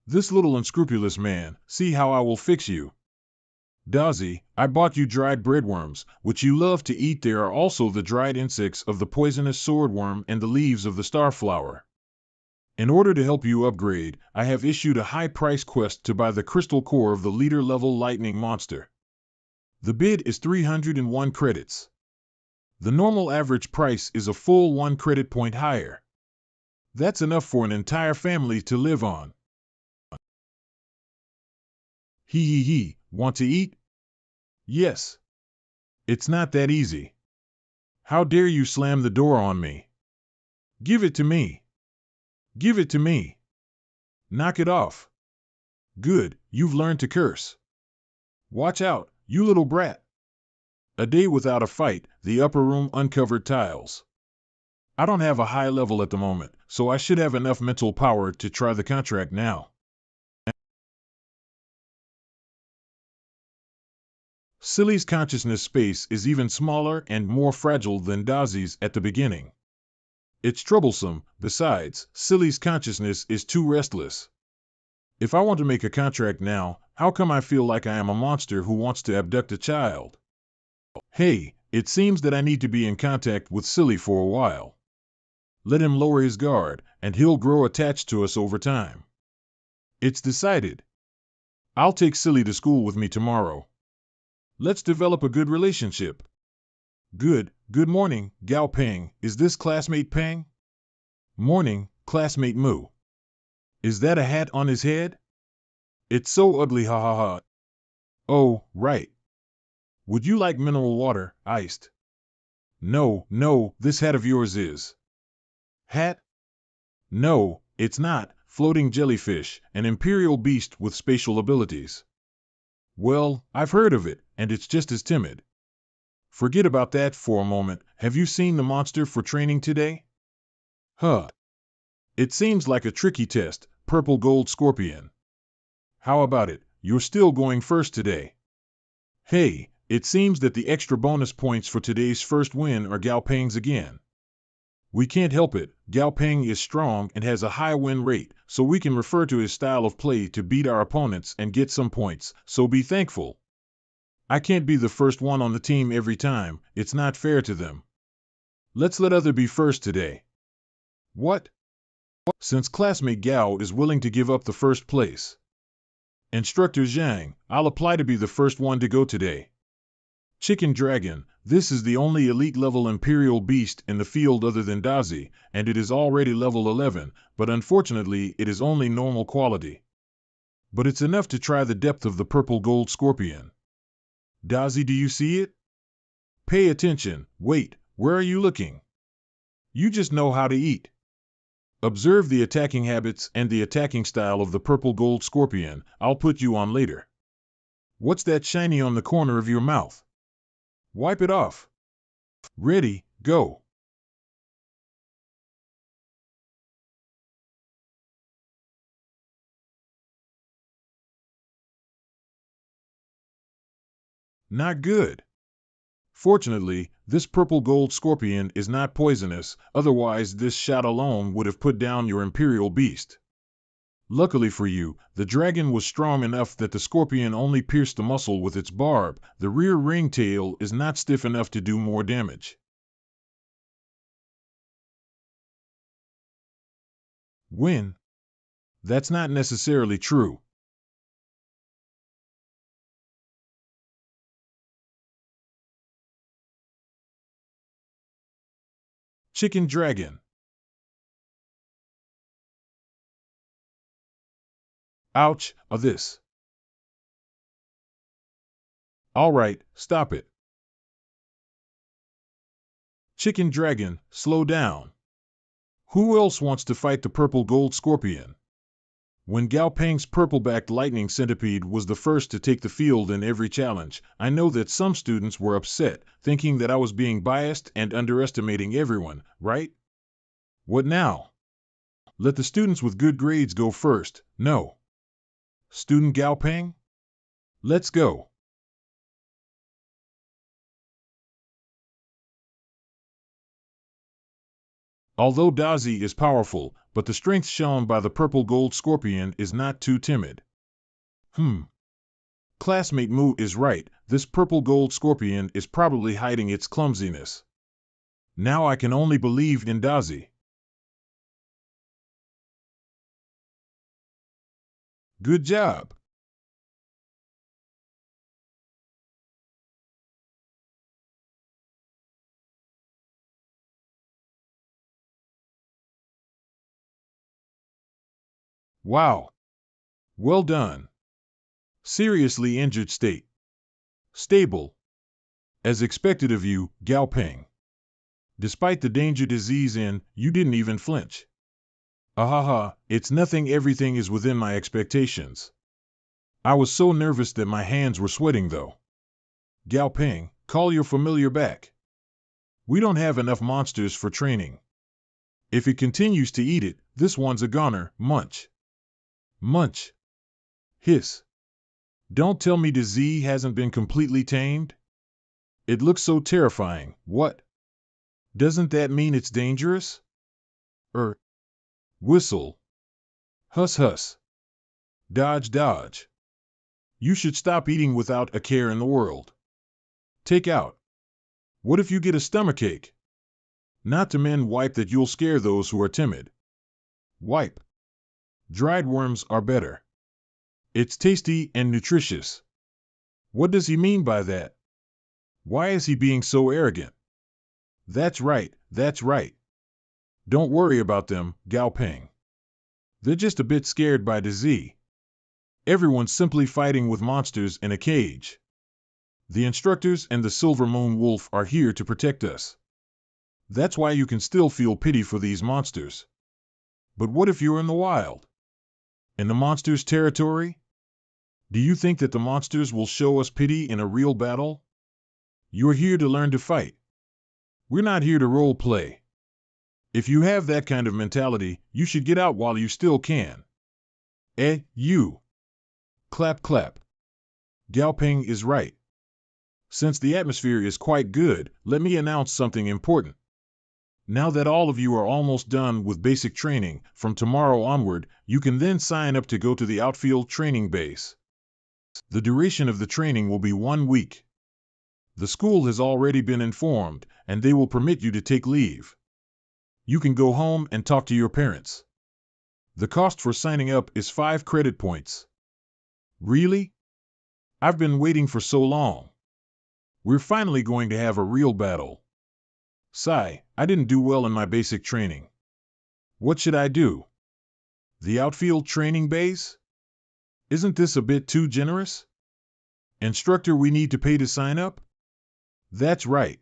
This little unscrupulous man, see how I will fix you. Daisy, I bought you dried breadworms, which you love to eat. There are also the dried insects of the poisonous swordworm and the leaves of the starflower. In order to help you upgrade, I have issued a high-price quest to buy the crystal core of the leader-level lightning monster. The bid is 301 credits. The normal average price is a full 1 credit point higher. That's enough for an entire family to live on. Hee hee hee, want to eat? Yes. It's not that easy. How dare you slam the door on me? Give it to me. Give it to me. Knock it off. Good, you've learned to curse. Watch out, you little brat. A day without a fight, the upper room uncovered tiles. I don't have a high level at the moment, so I should have enough mental power to try the contract now. Silly's consciousness space is even smaller and more fragile than Daisy's at the beginning. It's troublesome. Besides, Silly's consciousness is too restless. If I want to make a contract now, how come I feel like I am a monster who wants to abduct a child? Hey, it seems that I need to be in contact with Silly for a while. Let him lower his guard, and he'll grow attached to us over time. It's decided. I'll take Silly to school with me tomorrow. Let's develop a good relationship. Good morning, Gao Peng. Is this classmate Peng? Morning, classmate Mu. Is that a hat on his head? It's so ugly, ha ha ha. Oh, right. Would you like mineral water, iced? No, this hat of yours is. Hat? No, it's not. Floating jellyfish, an imperial beast with spatial abilities. Well, I've heard of it, and it's just as timid. Forget about that for a moment. Have you seen the monster for training today? Huh. It seems like a tricky test, purple gold scorpion. How about it? You're still going first today. Hey, it seems that the extra bonus points for today's first win are Gao Peng's again. We can't help it. Gao Peng is strong and has a high win rate, so we can refer to his style of play to beat our opponents and get some points, so be thankful. I can't be the first one on the team every time. It's not fair to them. Let's let other be first today. What? Since classmate Gao is willing to give up the first place. Instructor Zhang, I'll apply to be the first one to go today. Chicken Dragon, this is the only elite level imperial beast in the field other than Dazi, and it is already level 11, but unfortunately it is only normal quality. But it's enough to try the depth of the purple gold scorpion. Dazi, do you see it? Pay attention. Wait, where are you looking? You just know how to eat. Observe the attacking habits and the attacking style of the purple gold scorpion. I'll put you on later. What's that shiny on the corner of your mouth? Wipe it off. Ready, go. Not good. Fortunately, this purple gold scorpion is not poisonous, otherwise this shot alone would have put down your imperial beast. Luckily for you, the dragon was strong enough that the scorpion only pierced the muscle with its barb. The rear ringtail is not stiff enough to do more damage. Win? That's not necessarily true. Chicken Dragon. Ouch, this. Alright, stop it. Chicken Dragon, slow down. Who else wants to fight the purple gold scorpion? When Gao Peng's purple-backed lightning centipede was the first to take the field in every challenge, I know that some students were upset, thinking that I was being biased and underestimating everyone, right? What now? Let the students with good grades go first, no. Student Gao Peng? Let's go. Although Dazi is powerful, but the strength shown by the purple gold scorpion is not too timid. Classmate Mu is right, this purple gold scorpion is probably hiding its clumsiness. Now I can only believe in Dazi. Good job. Wow. Well done. Seriously injured state. Stable. As expected of you, Gao Peng. Despite the danger disease in, you didn't even flinch. Ahaha, it's nothing, everything is within my expectations. I was so nervous that my hands were sweating though. Gao Peng, call your familiar back. We don't have enough monsters for training. If it continues to eat it, this one's a goner, munch. Munch. Hiss. Don't tell me the Z hasn't been completely tamed? It looks so terrifying, what? Doesn't that mean it's dangerous? Whistle. Huss huss. Dodge dodge. You should stop eating without a care in the world. Take out. What if you get a stomachache? Not to mend wipe that you'll scare those who are timid. Wipe. Dried worms are better. It's tasty and nutritious. What does he mean by that? Why is he being so arrogant? That's right, that's right. Don't worry about them, Gao Ping. They're just a bit scared by disease. Everyone's simply fighting with monsters in a cage. The instructors and the Silver Moon Wolf are here to protect us. That's why you can still feel pity for these monsters. But what if you're in the wild? In the monsters' territory? Do you think that the monsters will show us pity in a real battle? You're here to learn to fight. We're not here to role play. If you have that kind of mentality, you should get out while you still can. You. Clap, clap. Gao Ping is right. Since the atmosphere is quite good, let me announce something important. Now that all of you are almost done with basic training, from tomorrow onward, you can then sign up to go to the outfield training base. The duration of the training will be 1 week. The school has already been informed, and they will permit you to take leave. You can go home and talk to your parents. The cost for signing up is 5 credit points. Really? I've been waiting for so long. We're finally going to have a real battle. Sigh, I didn't do well in my basic training. What should I do? The outfield training base? Isn't this a bit too generous? Instructor we need to pay to sign up? That's right.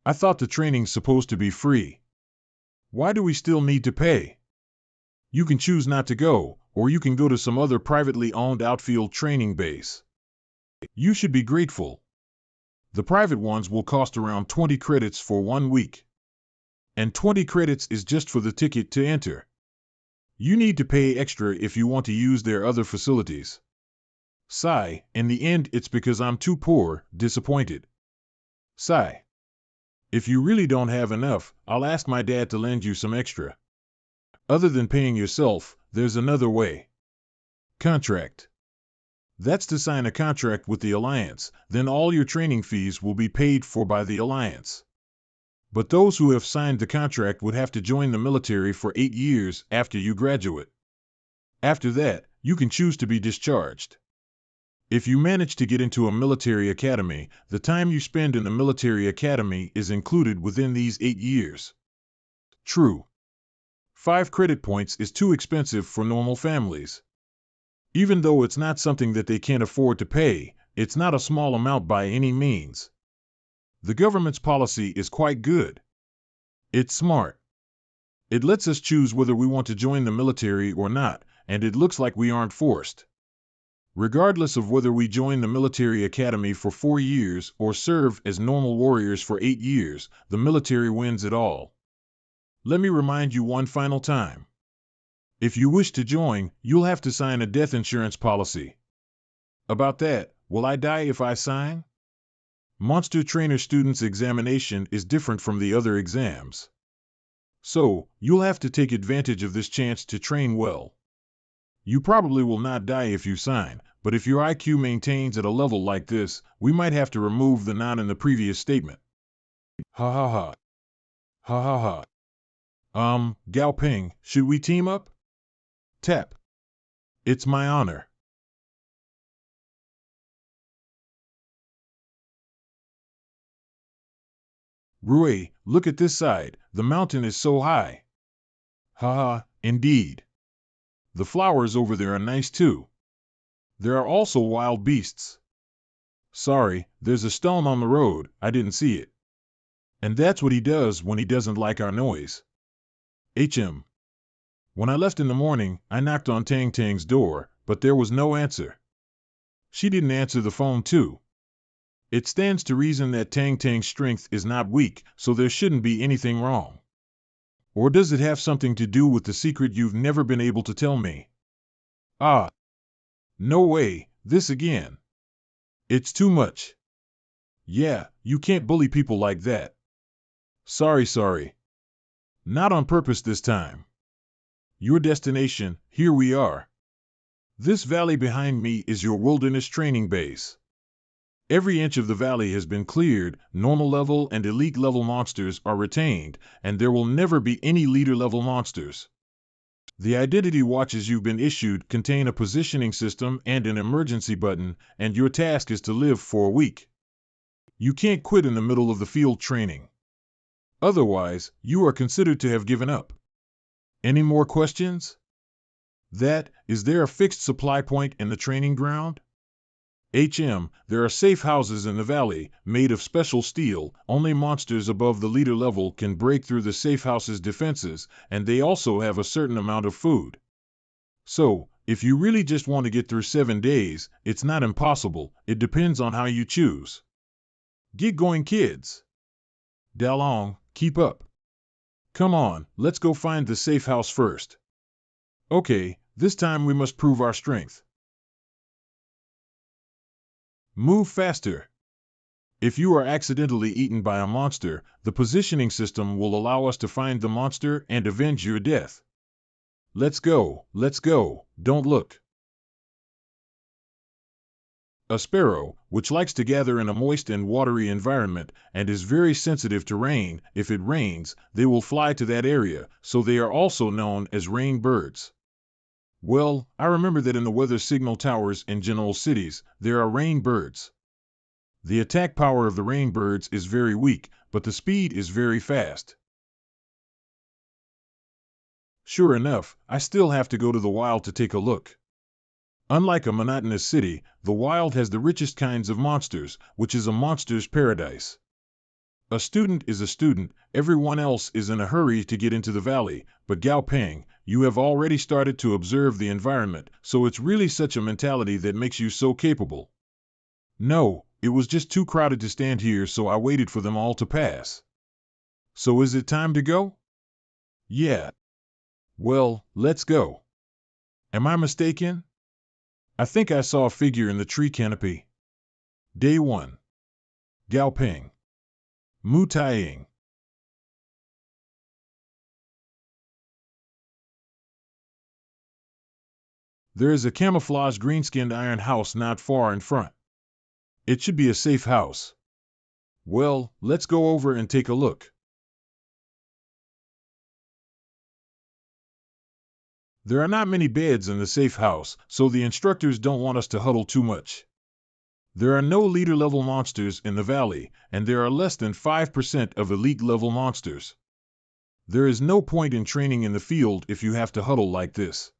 I thought the training's supposed to be free. Why do we still need to pay? You can choose not to go, or you can go to some other privately owned outfield training base. You should be grateful. The private ones will cost around 20 credits for 1 week. And 20 credits is just for the ticket to enter. You need to pay extra if you want to use their other facilities. Sigh, in the end it's because I'm too poor, disappointed. Sigh. If you really don't have enough, I'll ask my dad to lend you some extra. Other than paying yourself, there's another way. Contract. That's to sign a contract with the Alliance, then all your training fees will be paid for by the Alliance. But those who have signed the contract would have to join the military for 8 years after you graduate. After that, you can choose to be discharged. If you manage to get into a military academy, the time you spend in the military academy is included within these 8 years. True. 5 credit points is too expensive for normal families. Even though it's not something that they can't afford to pay, it's not a small amount by any means. The government's policy is quite good. It's smart. It lets us choose whether we want to join the military or not, and it looks like we aren't forced. Regardless of whether we join the military academy for 4 years or serve as normal warriors for 8 years, the military wins it all. Let me remind you one final time. If you wish to join, you'll have to sign a death insurance policy. About that, will I die if I sign? Monster Trainer Student's examination is different from the other exams. So, you'll have to take advantage of this chance to train well. You probably will not die if you sign, but if your IQ maintains at a level like this, we might have to remove the "not" in the previous statement. Ha ha ha. Ha ha ha. Gao Ping, should we team up? Tap. It's my honor. Rui, look at this side, the mountain is so high. Ha ha, indeed. The flowers over there are nice too. There are also wild beasts. Sorry, there's a stone on the road, I didn't see it. And that's what he does when he doesn't like our noise. HM. When I left in the morning, I knocked on Tang Tang's door, but there was no answer. She didn't answer the phone too. It stands to reason that Tang Tang's strength is not weak, so there shouldn't be anything wrong. Or does it have something to do with the secret you've never been able to tell me? Ah. No way, this again. It's too much. Yeah, you can't bully people like that. Sorry. Not on purpose this time. Your destination, here we are. This valley behind me is your wilderness training base. Every inch of the valley has been cleared, normal level and elite level monsters are retained, and there will never be any leader level monsters. The identity watches you've been issued contain a positioning system and an emergency button, and your task is to live for a week. You can't quit in the middle of the field training. Otherwise, you are considered to have given up. Any more questions? Is there a fixed supply point in the training ground? There are safe houses in the valley, made of special steel. Only monsters above the leader level can break through the safe house's defenses, and they also have a certain amount of food. So, if you really just want to get through 7 days, it's not impossible, it depends on how you choose. Get going, kids! Dalong, keep up. Come on, let's go find the safe house first. Okay, this time we must prove our strength. Move faster. If you are accidentally eaten by a monster, the positioning system will allow us to find the monster and avenge your death. Let's go, don't look. A sparrow, which likes to gather in a moist and watery environment, and is very sensitive to rain. If it rains, they will fly to that area, so they are also known as rain birds. Well, I remember that in the weather signal towers in general cities, there are rain birds. The attack power of the rain birds is very weak, but the speed is very fast. Sure enough, I still have to go to the wild to take a look. Unlike a monotonous city, the wild has the richest kinds of monsters, which is a monster's paradise. A student is a student, everyone else is in a hurry to get into the valley, but Gao Peng, you have already started to observe the environment, so it's really such a mentality that makes you so capable. No, it was just too crowded to stand here, so I waited for them all to pass. So is it time to go? Yeah. Well, let's go. Am I mistaken? I think I saw a figure in the tree canopy. Day 1. Gao Peng. Mu Taiying. There is a camouflage green-skinned iron house not far in front. It should be a safe house. Well, let's go over and take a look. There are not many beds in the safe house, so the instructors don't want us to huddle too much. There are no leader-level monsters in the valley, and there are less than 5% of elite-level monsters. There is no point in training in the field if you have to huddle like this.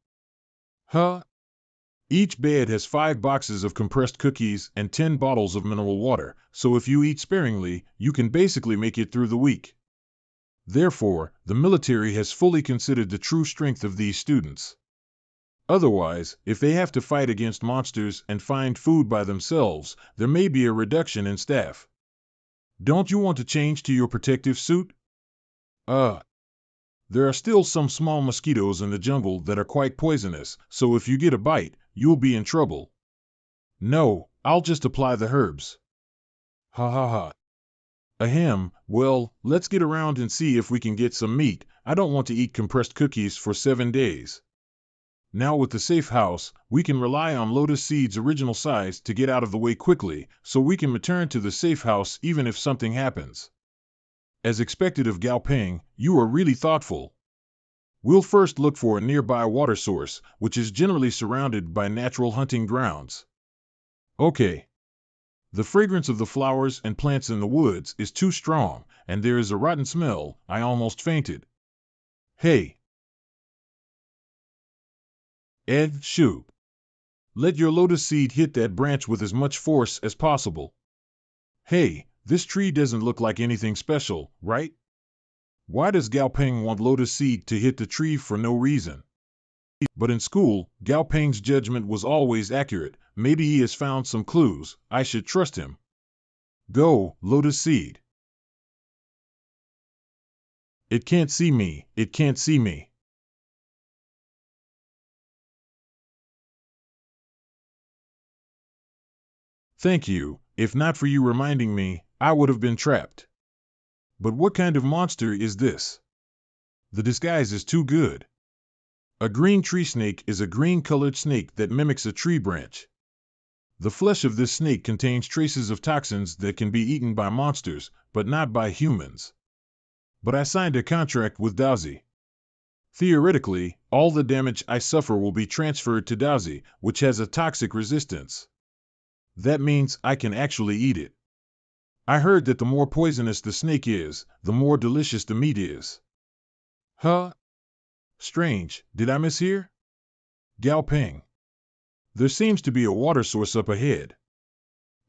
Each bed has 5 boxes of compressed cookies and 10 bottles of mineral water, so if you eat sparingly, you can basically make it through the week. Therefore, the military has fully considered the true strength of these students. Otherwise, if they have to fight against monsters and find food by themselves, there may be a reduction in staff. Don't you want to change to your protective suit? There are still some small mosquitoes in the jungle that are quite poisonous, so if you get a bite, you'll be in trouble. No, I'll just apply the herbs. Ha ha ha. Ahem, well, let's get around and see if we can get some meat. I don't want to eat compressed cookies for 7 days. Now with the safe house, we can rely on Lotus Seed's original size to get out of the way quickly, so we can return to the safe house even if something happens. As expected of Gao Peng, you are really thoughtful. We'll first look for a nearby water source, which is generally surrounded by natural hunting grounds. Okay. The fragrance of the flowers and plants in the woods is too strong, and there is a rotten smell. I almost fainted. Hey. Shoot. Let your lotus seed hit that branch with as much force as possible. Hey, this tree doesn't look like anything special, right? Why does Gao Peng want lotus seed to hit the tree for no reason? But in school, Gao Peng's judgment was always accurate. Maybe he has found some clues. I should trust him. Go, lotus seed. It can't see me. It can't see me. Thank you. If not for you reminding me, I would have been trapped. But what kind of monster is this? The disguise is too good. A green tree snake is a green-colored snake that mimics a tree branch. The flesh of this snake contains traces of toxins that can be eaten by monsters, but not by humans. But I signed a contract with Dazi. Theoretically, all the damage I suffer will be transferred to Dazi, which has a toxic resistance. That means I can actually eat it. I heard that the more poisonous the snake is, the more delicious the meat is. Huh? Strange, did I mishear? Gao Ping. There seems to be a water source up ahead.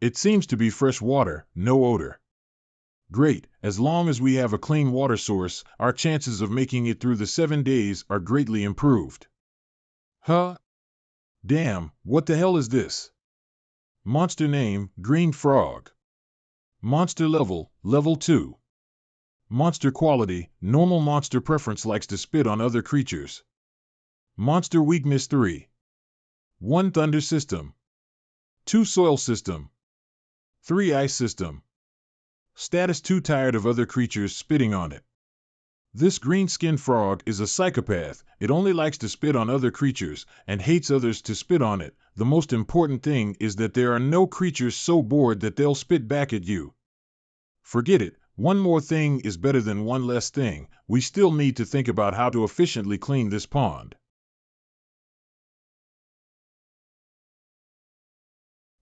It seems to be fresh water, no odor. Great, as long as we have a clean water source, our chances of making it through the 7 days are greatly improved. Huh? Damn, what the hell is this? Monster name, Green Frog. Monster level, level 2. Monster quality, normal. Monster preference, likes to spit on other creatures. Monster weakness 3. 1 thunder system. 2 soil system. 3 ice system. Status 2, tired of other creatures spitting on it. This green-skinned frog is a psychopath. It only likes to spit on other creatures and hates others to spit on it. The most important thing is that there are no creatures so bored that they'll spit back at you. Forget it. One more thing is better than one less thing. We still need to think about how to efficiently clean this pond.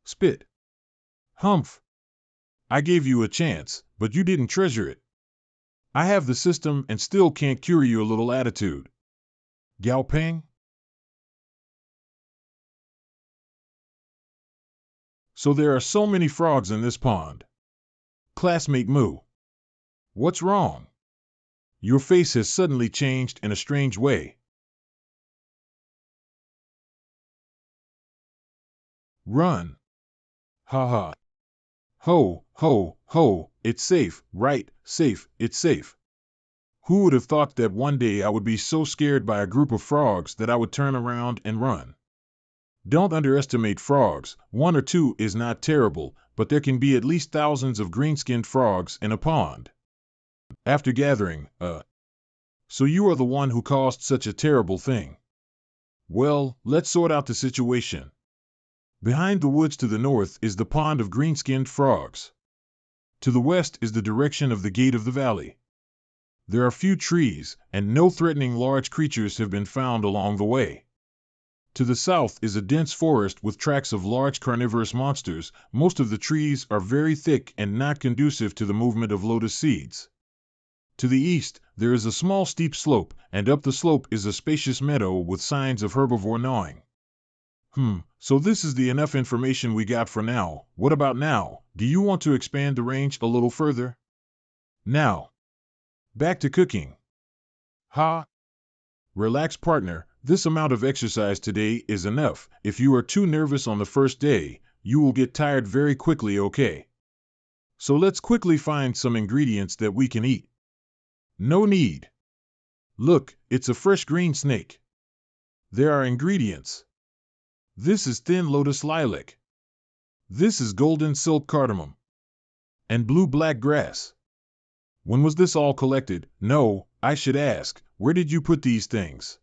Spit. Humph. I gave you a chance, but you didn't treasure it. I have the system and still can't cure you a little attitude. Gao Ping? So there are so many frogs in this pond. Classmate Moo. What's wrong? Your face has suddenly changed in a strange way. Run. Ha ha. Ho, ho, ho, it's safe, right? Safe, it's safe. Who would have thought that one day I would be so scared by a group of frogs that I would turn around and run? Don't underestimate frogs. 1 or 2 is not terrible, but there can be at least thousands of green-skinned frogs in a pond. After gathering, So you are the one who caused such a terrible thing. Well, let's sort out the situation. Behind the woods to the north is the pond of green-skinned frogs. To the west is the direction of the gate of the valley. There are few trees, and no threatening large creatures have been found along the way. To the south is a dense forest with tracks of large carnivorous monsters. Most of the trees are very thick and not conducive to the movement of lotus seeds. To the east, there is a small steep slope, and up the slope is a spacious meadow with signs of herbivore gnawing. So this is the enough information we got for now. What about now? Do you want to expand the range a little further? Now, back to cooking. Ha! Relax, partner. This amount of exercise today is enough. If you are too nervous on the first day, you will get tired very quickly, okay? So let's quickly find some ingredients that we can eat. No need. Look, it's a fresh green snake. There are ingredients. This is thin lotus lilac. This is golden silk cardamom. And blue-black grass. When was this all collected? No, I should ask, where did you put these things?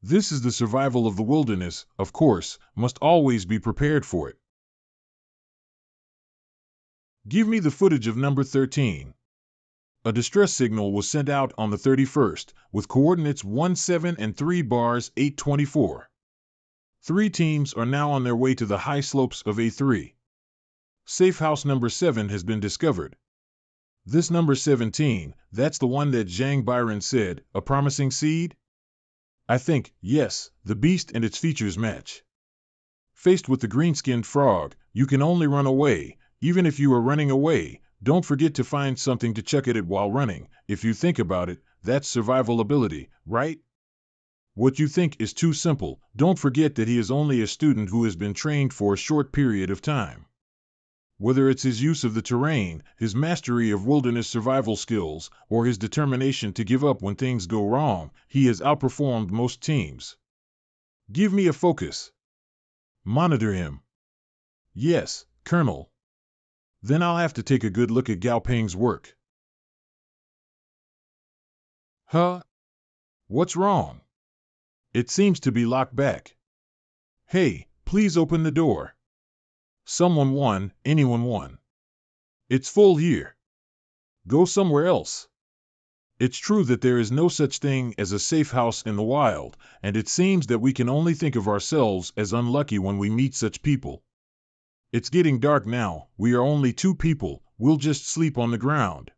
This is the survival of the wilderness, of course, must always be prepared for it. Give me the footage of number 13. A distress signal was sent out on the 31st, with coordinates 17 and 3 bars 824. 3 teams are now on their way to the high slopes of A3. Safe house number 7 has been discovered. This number 17, that's the one that Zhang Byron said, a promising seed? I think, yes, the beast and its features match. Faced with the green-skinned frog, you can only run away. Even if you are running away, don't forget to find something to chuck at it while running. If you think about it, that's survival ability, right? What you think is too simple. Don't forget that he is only a student who has been trained for a short period of time. Whether it's his use of the terrain, his mastery of wilderness survival skills, or his determination to give up when things go wrong, he has outperformed most teams. Give me a focus. Monitor him. Yes, Colonel. Then I'll have to take a good look at Gao Ping's work. Huh? What's wrong? It seems to be locked back. Hey, please open the door. Someone won, anyone won. It's full here. Go somewhere else. It's true that there is no such thing as a safe house in the wild, and it seems that we can only think of ourselves as unlucky when we meet such people. It's getting dark now, we are only 2 people, we'll just sleep on the ground.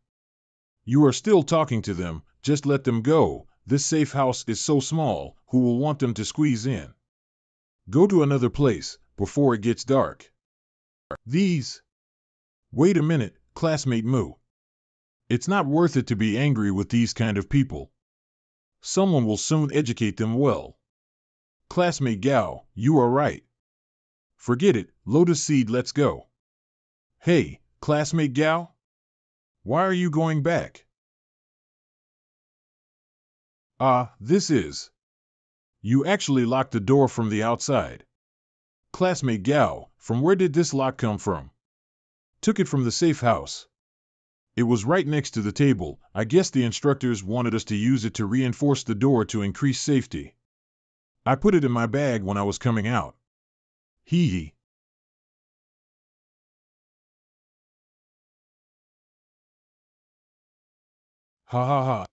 You are still talking to them, just let them go, this safe house is so small, who will want them to squeeze in? Go to another place, before it gets dark. These. Wait a minute, classmate Moo. It's not worth it to be angry with these kind of people. Someone will soon educate them well. Classmate Gao, you are right. Forget it, Lotus Seed, let's go. Hey, classmate Gao? Why are you going back? This is. You actually locked the door from the outside. Classmate Gao, from where did this lock come from? Took it from the safe house. It was right next to the table. I guess the instructors wanted us to use it to reinforce the door to increase safety. I put it in my bag when I was coming out. Hee hee. Ha ha ha.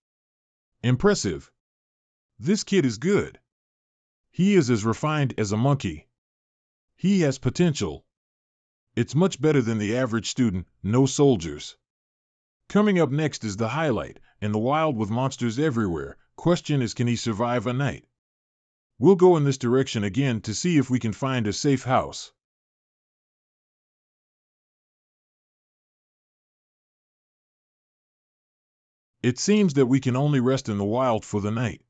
Impressive. This kid is good. He is as refined as a monkey. He has potential. It's much better than the average student, no soldiers. Coming up next is the highlight, in the wild with monsters everywhere. Question is, can he survive a night? We'll go in this direction again to see if we can find a safe house. It seems that we can only rest in the wild for the night.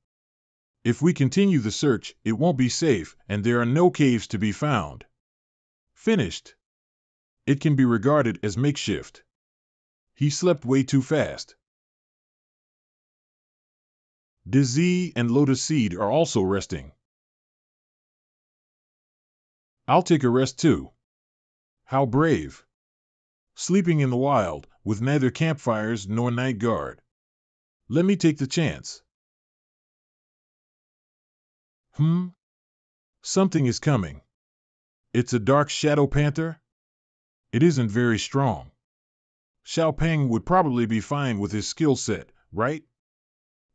If we continue the search, it won't be safe, and there are no caves to be found. Finished. It can be regarded as makeshift. He slept way too fast. Bease and Lotus Seed are also resting. I'll take a rest too. How brave. Sleeping in the wild, with neither campfires nor night guard. Let me take the chance. Something is coming. It's a dark shadow panther? It isn't very strong. Xiao Peng would probably be fine with his skill set, right?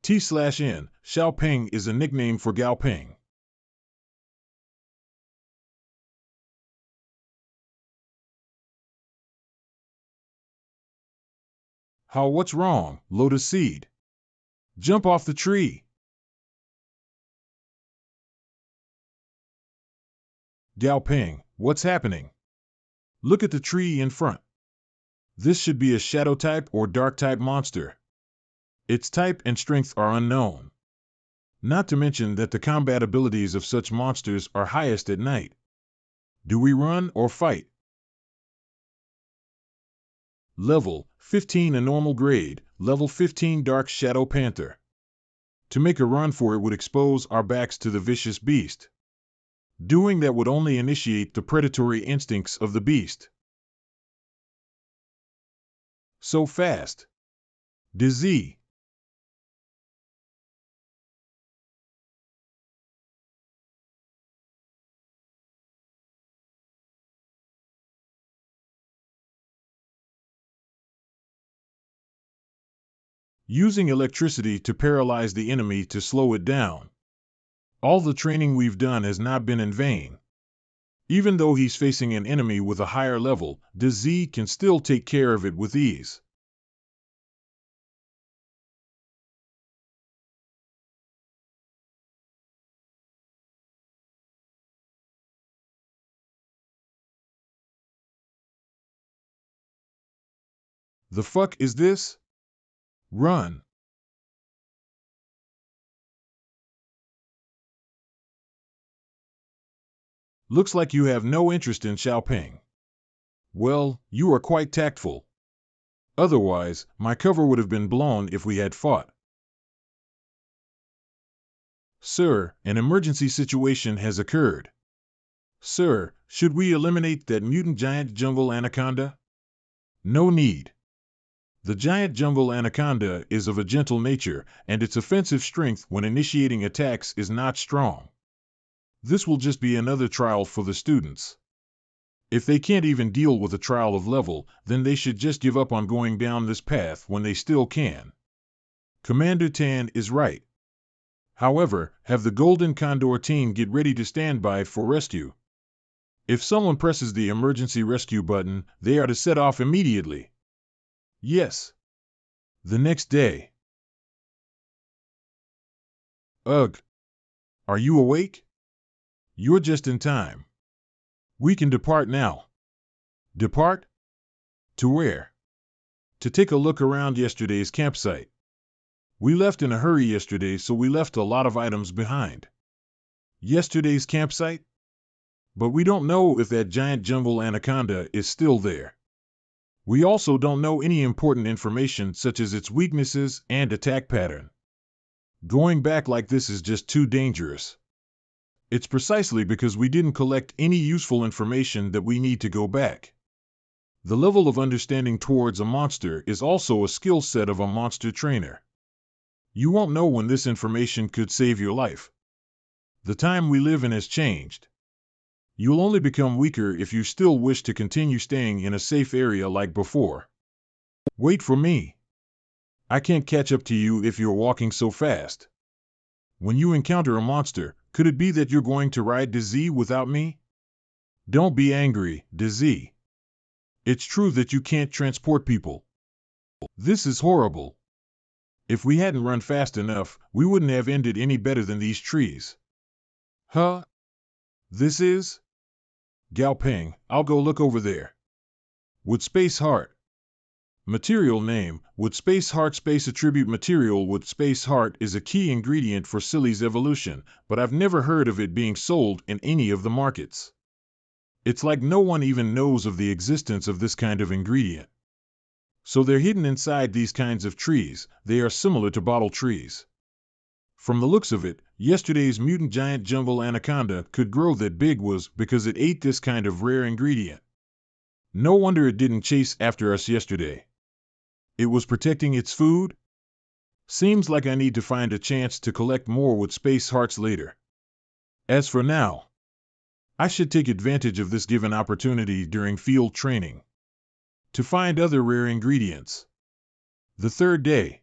T/N, Xiao Peng is a nickname for Gao Peng. How, what's wrong, Lotus Seed? Jump off the tree. Gao Peng, what's happening? Look at the tree in front. This should be a shadow type or dark type monster. Its type and strength are unknown. Not to mention that the combat abilities of such monsters are highest at night. Do we run or fight? Level 15 a normal grade, level 15 Dark Shadow Panther. To make a run for it would expose our backs to the vicious beast. Doing that would only initiate the predatory instincts of the beast. So fast. Bease. Using electricity to paralyze the enemy to slow it down. All the training we've done has not been in vain. Even though he's facing an enemy with a higher level, Bease can still take care of it with ease. The fuck is this? Run. Looks like you have no interest in Xiao Peng. Well, you are quite tactful. Otherwise, my cover would have been blown if we had fought. Sir, an emergency situation has occurred. Sir, should we eliminate that mutant giant jungle anaconda? No need. The giant jungle anaconda is of a gentle nature, and its offensive strength when initiating attacks is not strong. This will just be another trial for the students. If they can't even deal with a trial of level, then they should just give up on going down this path when they still can. Commander Tan is right. However, have the Golden Condor team get ready to stand by for rescue. If someone presses the emergency rescue button, they are to set off immediately. Yes. The next day. Ugh. Are you awake? You're just in time. We can depart now. Depart? To where? To take a look around yesterday's campsite. We left in a hurry yesterday, so we left a lot of items behind. Yesterday's campsite? But we don't know if that giant jungle anaconda is still there. We also don't know any important information such as its weaknesses and attack pattern. Going back like this is just too dangerous. It's precisely because we didn't collect any useful information that we need to go back. The level of understanding towards a monster is also a skill set of a monster trainer. You won't know when this information could save your life. The time we live in has changed. You'll only become weaker if you still wish to continue staying in a safe area like before. Wait for me. I can't catch up to you if you're walking so fast. When you encounter a monster, could it be that you're going to ride Bease without me? Don't be angry, Bease. It's true that you can't transport people. This is horrible. If we hadn't run fast enough, we wouldn't have ended any better than these trees. Huh? This is? Gao Peng, I'll go look over there. Wood Space Heart. Material name, Wood Space Heart. Space attribute material. Wood Space Heart is a key ingredient for Silly's evolution, but I've never heard of it being sold in any of the markets. It's like no one even knows of the existence of this kind of ingredient. So they're hidden inside these kinds of trees. They are similar to bottle trees. From the looks of it, yesterday's mutant giant jungle anaconda could grow that big was because it ate this kind of rare ingredient. No wonder it didn't chase after us yesterday. It was protecting its food? Seems like I need to find a chance to collect more Wood Space Hearts later. As for now, I should take advantage of this given opportunity during field training to find other rare ingredients. The third day.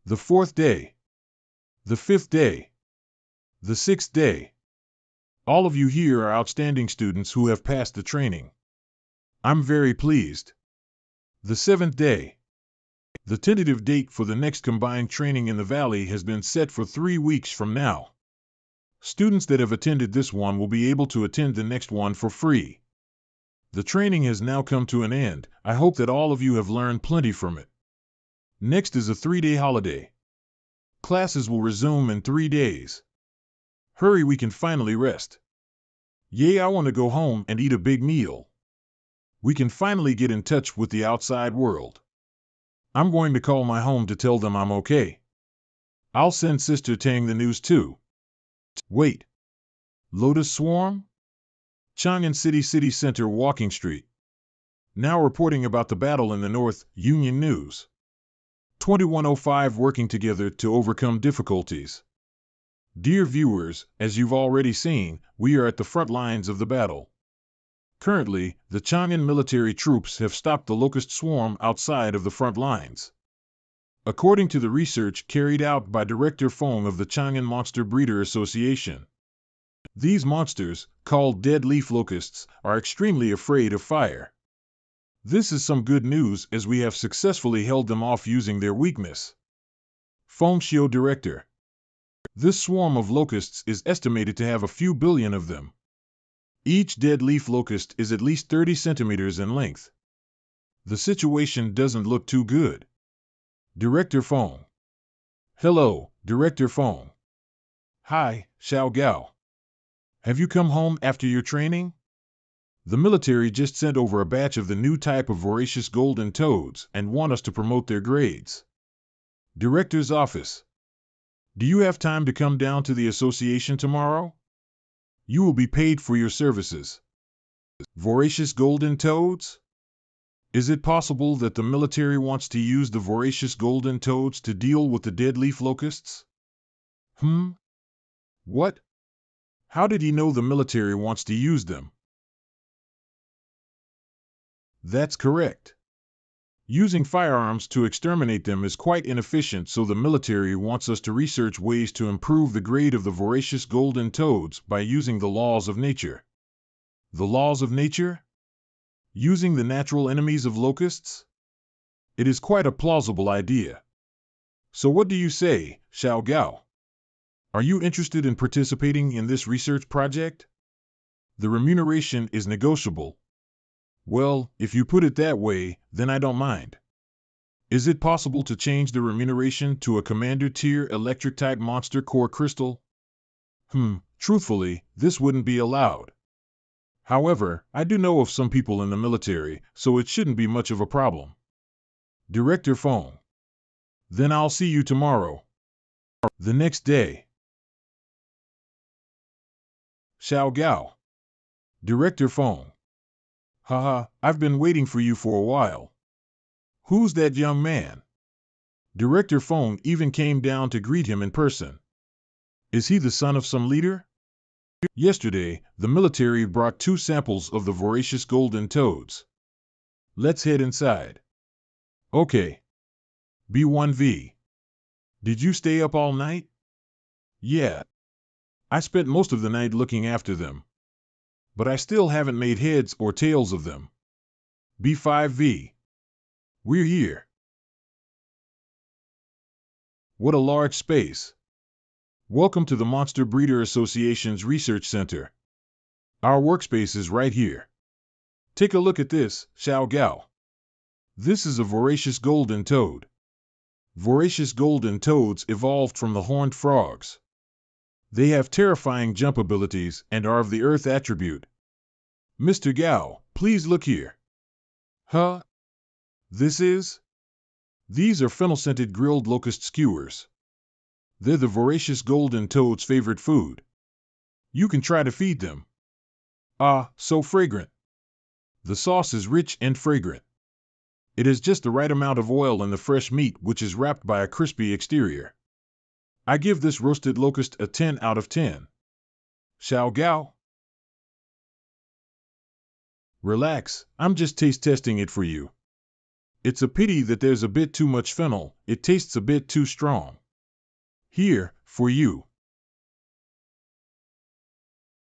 The fourth day. The fifth day. The sixth day. All of you here are outstanding students who have passed the training. I'm very pleased. The seventh day. The tentative date for the next combined training in the valley has been set for 3 weeks from now. Students that have attended this one will be able to attend the next one for free. The training has now come to an end. I hope that all of you have learned plenty from it. Next is a 3-day holiday. Classes will resume in 3 days. Hurry, we can finally rest. Yay, I want to go home and eat a big meal. We can finally get in touch with the outside world. I'm going to call my home to tell them I'm okay. I'll send Sister Tang the news too. Wait. Lotus Swarm? Chang'an City Center Walking Street. Now reporting about the battle in the North, Union News. 2105 working together to overcome difficulties. Dear viewers, as you've already seen, we are at the front lines of the battle. Currently, the Chang'an military troops have stopped the locust swarm outside of the front lines. According to the research carried out by Director Fong of the Chang'an Monster Breeder Association, these monsters, called dead leaf locusts, are extremely afraid of fire. This is some good news as we have successfully held them off using their weakness. Feng Xiu Director. This swarm of locusts is estimated to have a few billion of them. Each dead leaf locust is at least 30 centimeters in length. The situation doesn't look too good. Director Feng. Hello, Director Feng. Hi, Xiao Gao. Have you come home after your training? The military just sent over a batch of the new type of voracious golden toads and want us to promote their grades. Director's Office. Do you have time to come down to the association tomorrow? You will be paid for your services. Voracious golden toads? Is it possible that the military wants to use the voracious golden toads to deal with the dead leaf locusts? What? How did he know the military wants to use them? That's correct. Using firearms to exterminate them is quite inefficient, so the military wants us to research ways to improve the grade of the voracious golden toads by using the laws of nature. The laws of nature? Using the natural enemies of locusts? It is quite a plausible idea. So what do you say, Xiao Gao? Are you interested in participating in this research project? The remuneration is negotiable. Well, if you put it that way, then I don't mind. Is it possible to change the remuneration to a commander tier electric type monster core crystal? Truthfully, this wouldn't be allowed. However, I do know of some people in the military, so it shouldn't be much of a problem. Director phone. Then I'll see you tomorrow. The next day. Xiao Gao. Director phone. Haha, I've been waiting for you for a while. Who's that young man? Director phone even came down to greet him in person. Is he the son of some leader? Yesterday, the military brought 2 samples of the voracious golden toads. Let's head inside. Okay. B1V. Did you stay up all night? Yeah. I spent most of the night looking after them. But I still haven't made heads or tails of them. B5V. We're here. What a large space. Welcome to the Monster Breeder Association's Research Center. Our workspace is right here. Take a look at this, Xiao Gao. This is a voracious golden toad. Voracious golden toads evolved from the horned frogs. They have terrifying jump abilities and are of the earth attribute. Mr. Gao, please look here. Huh? These are fennel-scented grilled locust skewers. They're the voracious golden toad's favorite food. You can try to feed them. Ah, so fragrant. The sauce is rich and fragrant. It has just the right amount of oil in the fresh meat, which is wrapped by a crispy exterior. I give this roasted locust a 10 out of 10. Xiao Gao? Relax, I'm just taste testing it for you. It's a pity that there's a bit too much fennel, it tastes a bit too strong. Here, for you.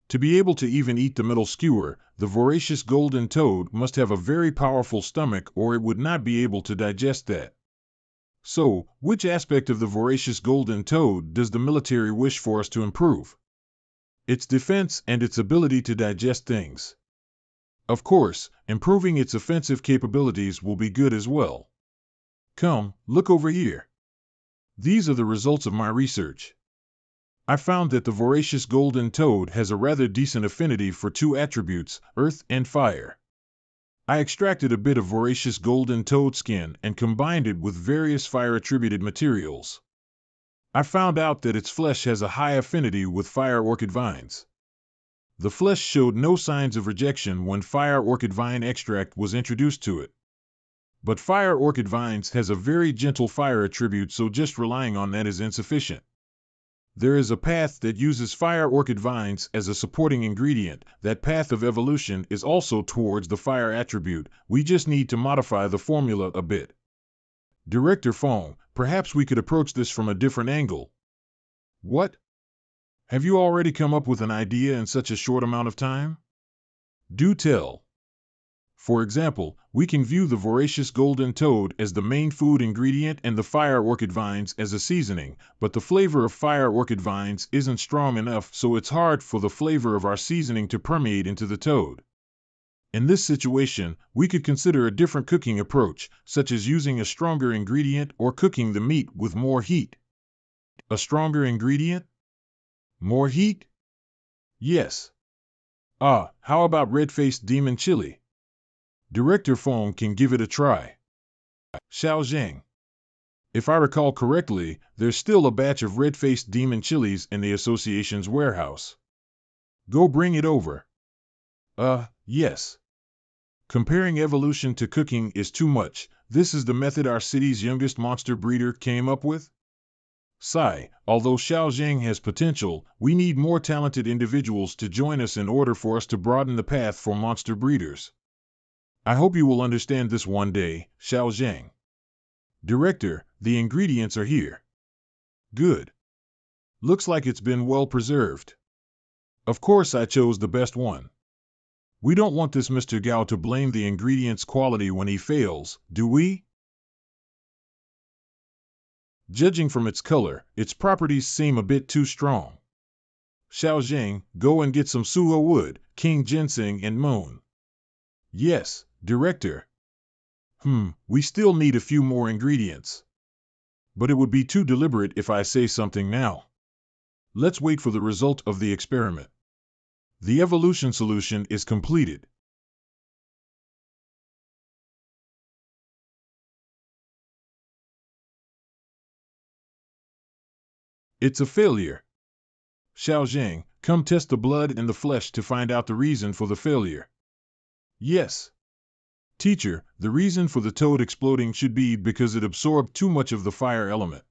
To be able to even eat the middle skewer, the voracious golden toad must have a very powerful stomach, or it would not be able to digest that. So, which aspect of the voracious golden toad does the military wish for us to improve? Its defense and its ability to digest things. Of course, improving its offensive capabilities will be good as well. Come, look over here. These are the results of my research. I found that the voracious golden toad has a rather decent affinity for 2 attributes, earth and fire. I extracted a bit of voracious golden toad skin and combined it with various fire-attributed materials. I found out that its flesh has a high affinity with fire orchid vines. The flesh showed no signs of rejection when fire orchid vine extract was introduced to it. But fire orchid vines has a very gentle fire attribute, so just relying on that is insufficient. There is a path that uses fire orchid vines as a supporting ingredient. That path of evolution is also towards the fire attribute. We just need to modify the formula a bit. Director phone, perhaps we could approach this from a different angle. What? Have you already come up with an idea in such a short amount of time? Do tell. For example, we can view the voracious golden toad as the main food ingredient and the fire orchid vines as a seasoning, but the flavor of fire orchid vines isn't strong enough, so it's hard for the flavor of our seasoning to permeate into the toad. In this situation, we could consider a different cooking approach, such as using a stronger ingredient or cooking the meat with more heat. A stronger ingredient? More heat? Yes. How about red-faced demon chili? Director phone can give it a try. Xiao Zheng. If I recall correctly, there's still a batch of red-faced demon chilies in the association's warehouse. Go bring it over. Yes. Comparing evolution to cooking is too much. This is the method our city's youngest monster breeder came up with? Sigh, although Xiao Zheng has potential, we need more talented individuals to join us in order for us to broaden the path for monster breeders. I hope you will understand this one day, Xiao Zhang. Director, the ingredients are here. Good. Looks like it's been well preserved. Of course I chose the best one. We don't want this Mr. Gao to blame the ingredient's quality when he fails, do we? Judging from its color, its properties seem a bit too strong. Xiao Zhang, go and get some suho wood, king ginseng and moon. Yes, Director. We still need a few more ingredients. But it would be too deliberate if I say something now. Let's wait for the result of the experiment. The evolution solution is completed. It's a failure. Xiao Zhang, come test the blood and the flesh to find out the reason for the failure. Yes. Teacher, the reason for the toad exploding should be because it absorbed too much of the fire element.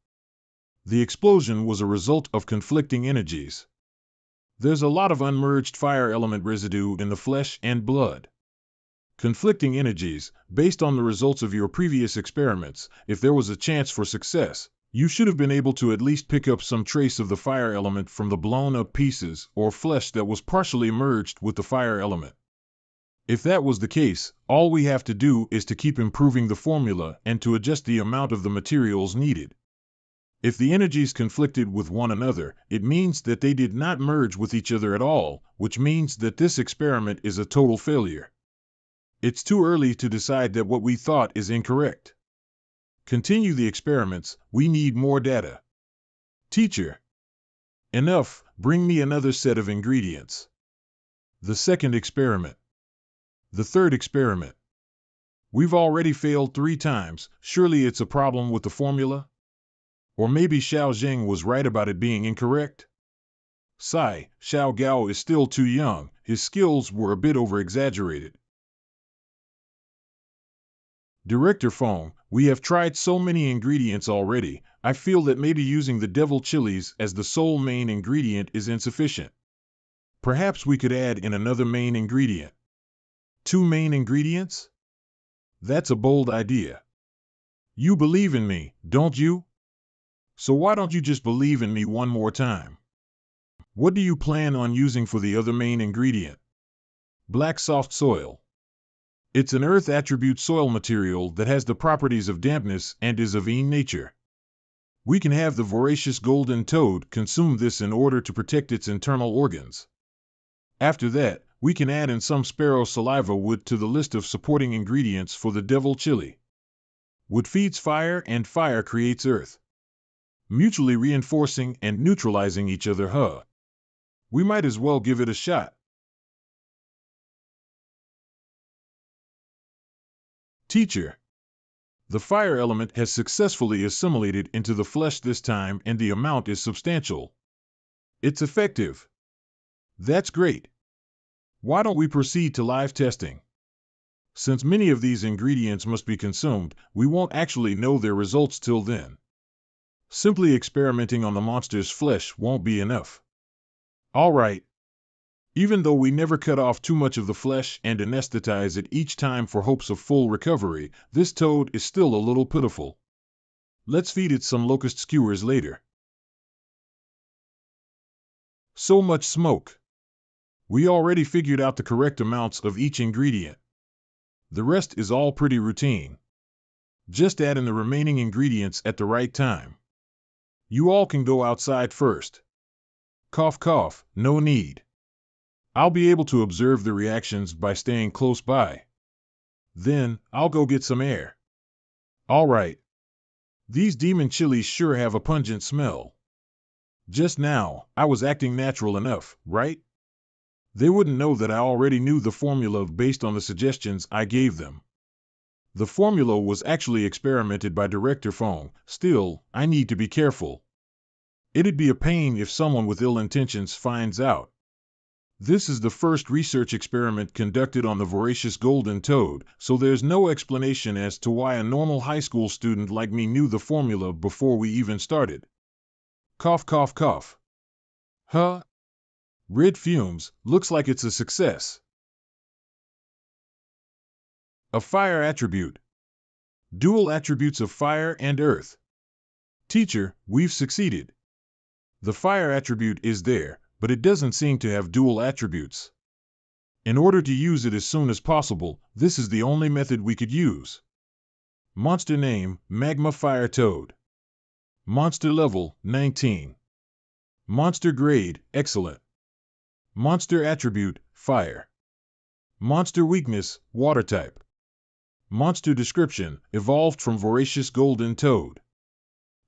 The explosion was a result of conflicting energies. There's a lot of unmerged fire element residue in the flesh and blood. Conflicting energies, based on the results of your previous experiments, if there was a chance for success, you should have been able to at least pick up some trace of the fire element from the blown-up pieces or flesh that was partially merged with the fire element. If that was the case, all we have to do is to keep improving the formula and to adjust the amount of the materials needed. If the energies conflicted with one another, it means that they did not merge with each other at all, which means that this experiment is a total failure. It's too early to decide that what we thought is incorrect. Continue the experiments, we need more data. Teacher. Enough, bring me another set of ingredients. The second experiment. The third experiment. We've already failed 3 times, surely it's a problem with the formula? Or maybe Xiao Zhang was right about it being incorrect? Xiao Gao is still too young, his skills were a bit over-exaggerated. Director Fong, we have tried so many ingredients already, I feel that maybe using the devil chilies as the sole main ingredient is insufficient. Perhaps we could add in another main ingredient. 2 main ingredients? That's a bold idea. You believe in me, don't you? So why don't you just believe in me one more time? What do you plan on using for the other main ingredient? Black soft soil. It's an earth attribute soil material that has the properties of dampness and is of Yin nature. We can have the voracious golden toad consume this in order to protect its internal organs. After that, we can add in some sparrow saliva wood to the list of supporting ingredients for the devil chili. Wood feeds fire and fire creates earth. Mutually reinforcing and neutralizing each other, We might as well give it a shot. Teacher. The fire element has successfully assimilated into the flesh this time and the amount is substantial. It's effective. That's great. Why don't we proceed to live testing? Since many of these ingredients must be consumed, we won't actually know their results till then. Simply experimenting on the monster's flesh won't be enough. All right. Even though we never cut off too much of the flesh and anesthetize it each time for hopes of full recovery, this toad is still a little pitiful. Let's feed it some locust skewers later. So much smoke. We already figured out the correct amounts of each ingredient. The rest is all pretty routine. Just add in the remaining ingredients at the right time. You all can go outside first. Cough cough, no need. I'll be able to observe the reactions by staying close by. Then, I'll go get some air. All right. These demon chilies sure have a pungent smell. Just now, I was acting natural enough, right? They wouldn't know that I already knew the formula based on the suggestions I gave them. The formula was actually experimented by Director Fong. Still, I need to be careful. It'd be a pain if someone with ill intentions finds out. This is the first research experiment conducted on the voracious golden toad, so there's no explanation as to why a normal high school student like me knew the formula before we even started. Cough cough cough. Red fumes, looks like it's a success. A fire attribute. Dual attributes of fire and earth. Teacher, we've succeeded. The fire attribute is there, but it doesn't seem to have dual attributes. In order to use it as soon as possible, this is the only method we could use. Monster name, Magma Fire Toad. Monster level, 19. Monster grade, excellent. Monster attribute, fire. Monster weakness, water type. Monster description, evolved from voracious golden toad.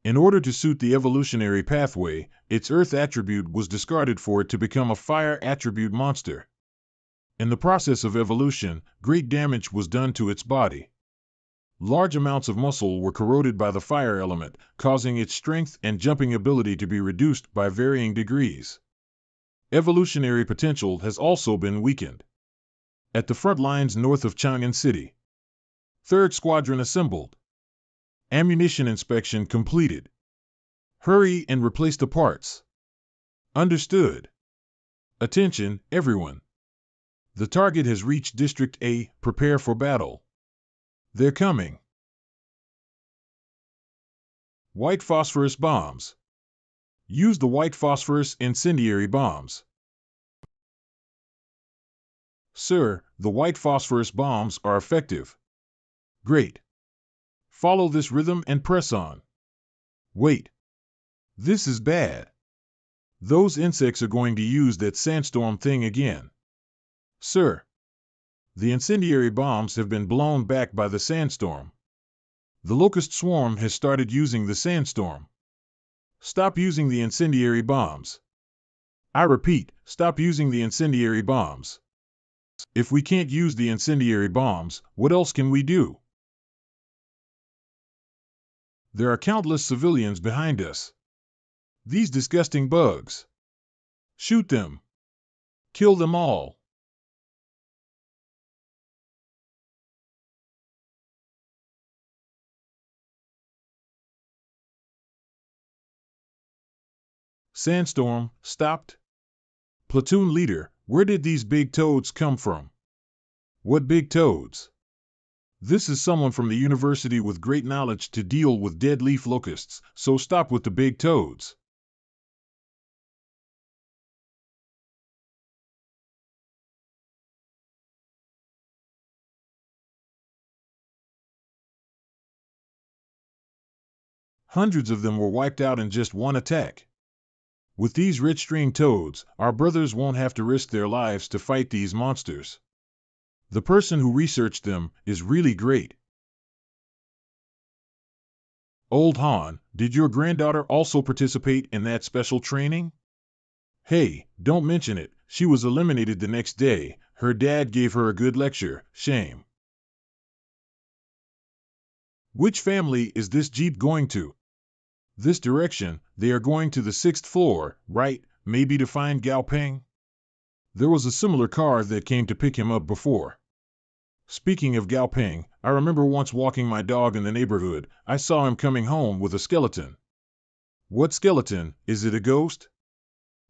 In order to suit the evolutionary pathway, its earth attribute was discarded for it to become a fire attribute monster. In the process of evolution, great damage was done to its body. Large amounts of muscle were corroded by the fire element, causing its strength and jumping ability to be reduced by varying degrees. Evolutionary potential has also been weakened. At the front lines north of Chang'an City. 3rd Squadron assembled. Ammunition inspection completed. Hurry and replace the parts. Understood. Attention, everyone. The target has reached District A. Prepare for battle. They're coming. White phosphorus bombs. Use the white phosphorus incendiary bombs. Sir, the white phosphorus bombs are effective. Great. Follow this rhythm and press on. Wait. This is bad. Those insects are going to use that sandstorm thing again. Sir. The incendiary bombs have been blown back by the sandstorm. The locust swarm has started using the sandstorm. Stop using the incendiary bombs. I repeat, stop using the incendiary bombs. If we can't use the incendiary bombs, what else can we do? There are countless civilians behind us. These disgusting bugs. Shoot them. Kill them all. Sandstorm, stopped. Platoon leader, where did these big toads come from? What big toads? This is someone from the university with great knowledge to deal with dead leaf locusts, so stop with the big toads. Hundreds of them were wiped out in just one attack. With these rich-string toads, our brothers won't have to risk their lives to fight these monsters. The person who researched them is really great. Old Han, did your granddaughter also participate in that special training? Hey, don't mention it. She was eliminated the next day. Her dad gave her a good lecture. Shame. Which family is this Jeep going to? This direction. They are going to the 6th floor, right? Maybe to find Gao Peng? There was a similar car that came to pick him up before. Speaking of Gao Peng, I remember once walking my dog in the neighborhood. I saw him coming home with a skeleton. What skeleton? Is it a ghost?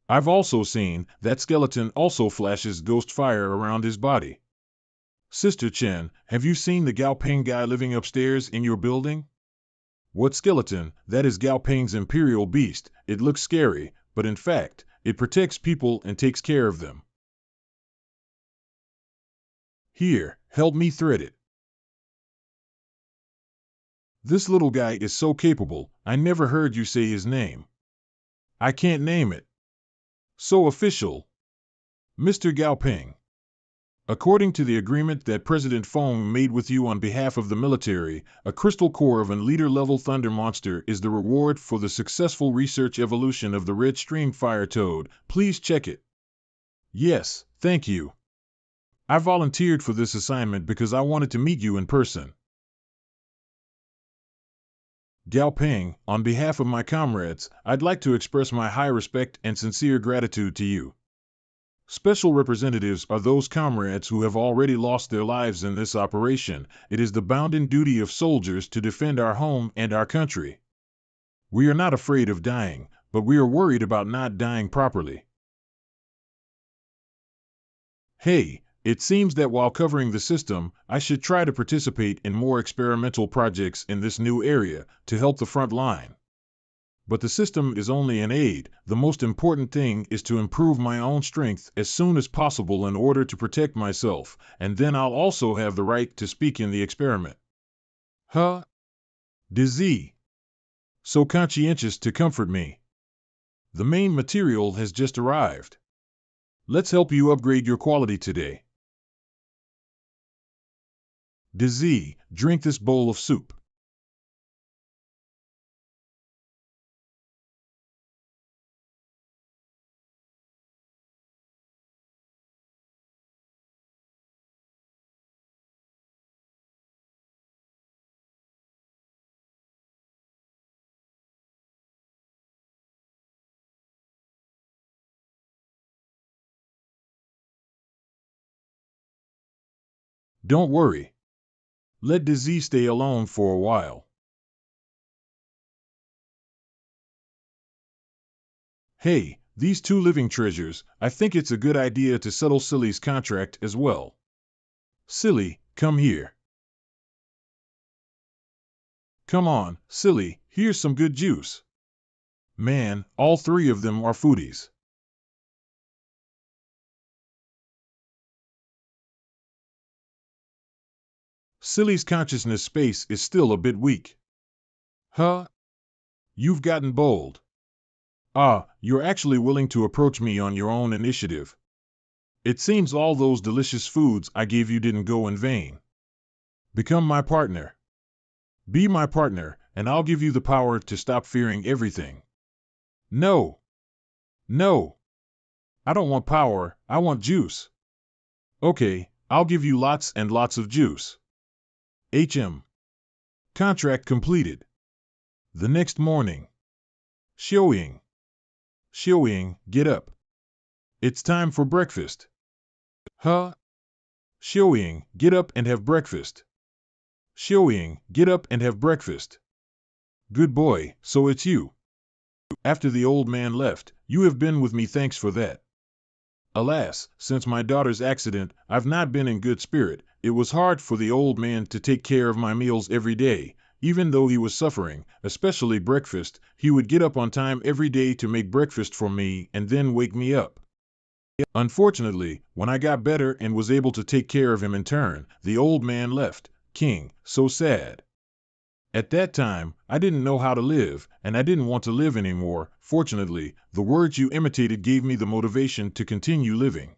I've also seen that skeleton also flashes ghost fire around his body. Sister Chen, have you seen the Gao Peng guy living upstairs in your building? What skeleton? That is Gao Peng's imperial beast. It looks scary, but in fact, it protects people and takes care of them. Here, help me thread it. This little guy is so capable, I never heard you say his name. I can't name it. So official. Mr. Gao Peng. According to the agreement that President Feng made with you on behalf of the military, a crystal core of an leader-level thunder monster is the reward for the successful research evolution of the red string fire toad. Please check it. Yes, thank you. I volunteered for this assignment because I wanted to meet you in person. Gao Peng, on behalf of my comrades, I'd like to express my high respect and sincere gratitude to you. Special representatives are those comrades who have already lost their lives in this operation. It is the bounden duty of soldiers to defend our home and our country. We are not afraid of dying, but we are worried about not dying properly. Hey, It seems that while covering the system, I should try to participate in more experimental projects in this new area to help the front line. But the system is only an aid. The most important thing is to improve my own strength as soon as possible in order to protect myself, and then I'll also have the right to speak in the experiment. Huh? Dizzy. So conscientious to comfort me. The main material has just arrived. Let's help you upgrade your quality today. Dizzy, drink this bowl of soup. Don't worry. Let Dizzy stay alone for a while. Hey, these two living treasures, I think it's a good idea to settle Silly's contract as well. Silly, come here. Come on, Silly, here's some good juice. Man, all three of them are foodies. Silly's consciousness space is still a bit weak. Huh? You've gotten bold. Ah, you're actually willing to approach me on your own initiative. It seems all those delicious foods I gave you didn't go in vain. Become my partner. Be my partner, and I'll give you the power to stop fearing everything. No. No. I don't want power, I want juice. Okay, I'll give you lots and lots of juice. Contract completed. The next morning. Xiaoying. Xiaoying, get up. It's time for breakfast. Huh? Xiaoying, get up and have breakfast. Xiaoying, get up and have breakfast. Good boy, so it's you. After the old man left, you have been with me, thanks for that. Alas, since my daughter's accident, I've not been in good spirit. It was hard for the old man to take care of my meals every day. Even though he was suffering, especially breakfast, he would get up on time every day to make breakfast for me and then wake me up. Unfortunately, when I got better and was able to take care of him in turn, the old man left. King, so sad. At that time, I didn't know how to live, and I didn't want to live anymore. Fortunately, the words you imitated gave me the motivation to continue living.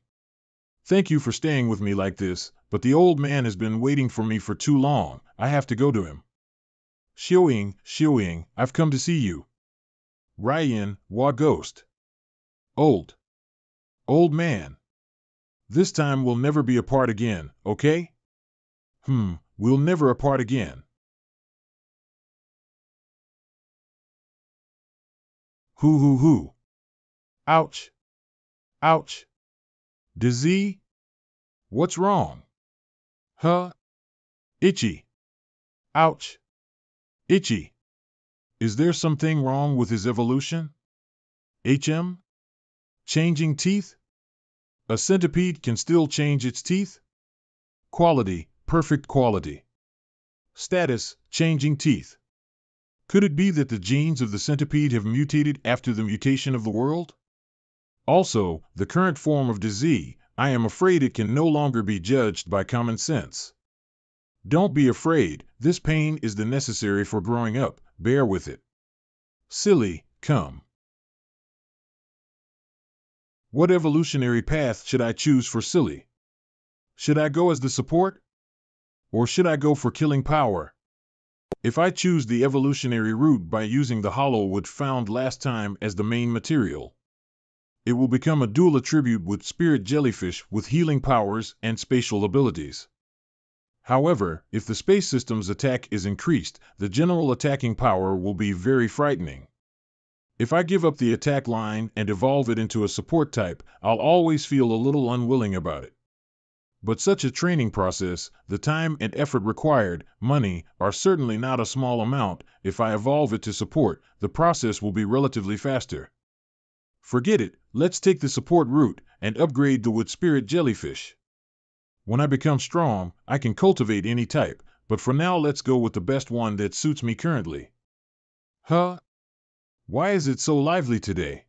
Thank you for staying with me like this, but the old man has been waiting for me for too long. I have to go to him. Xiaoying, I've come to see you. Ryan, Wa Ghost. Old man. This time we'll never be apart again, okay? We'll never apart again. Hoo. Ouch. Ouch. Dizzy? What's wrong? Huh? Itchy. Ouch. Itchy. Is there something wrong with his evolution? Changing teeth? A centipede can still change its teeth? Quality, perfect quality. Status, changing teeth. Could it be that the genes of the centipede have mutated after the mutation of the world? Also, the current form of disease, I am afraid it can no longer be judged by common sense. Don't be afraid, this pain is the necessary for growing up, bear with it. Silly, come. What evolutionary path should I choose for Silly? Should I go as the support? Or should I go for killing power? If I choose the evolutionary route by using the hollow wood found last time as the main material, it will become a dual attribute with spirit jellyfish with healing powers and spatial abilities. However, if the space system's attack is increased, the general attacking power will be very frightening. If I give up the attack line and evolve it into a support type, I'll always feel a little unwilling about it. But such a training process, the time and effort required, money, are certainly not a small amount. If I evolve it to support, the process will be relatively faster. Forget it, let's take the support route and upgrade the wood spirit jellyfish. When I become strong, I can cultivate any type, but for now let's go with the best one that suits me currently. Huh? Why is it so lively today?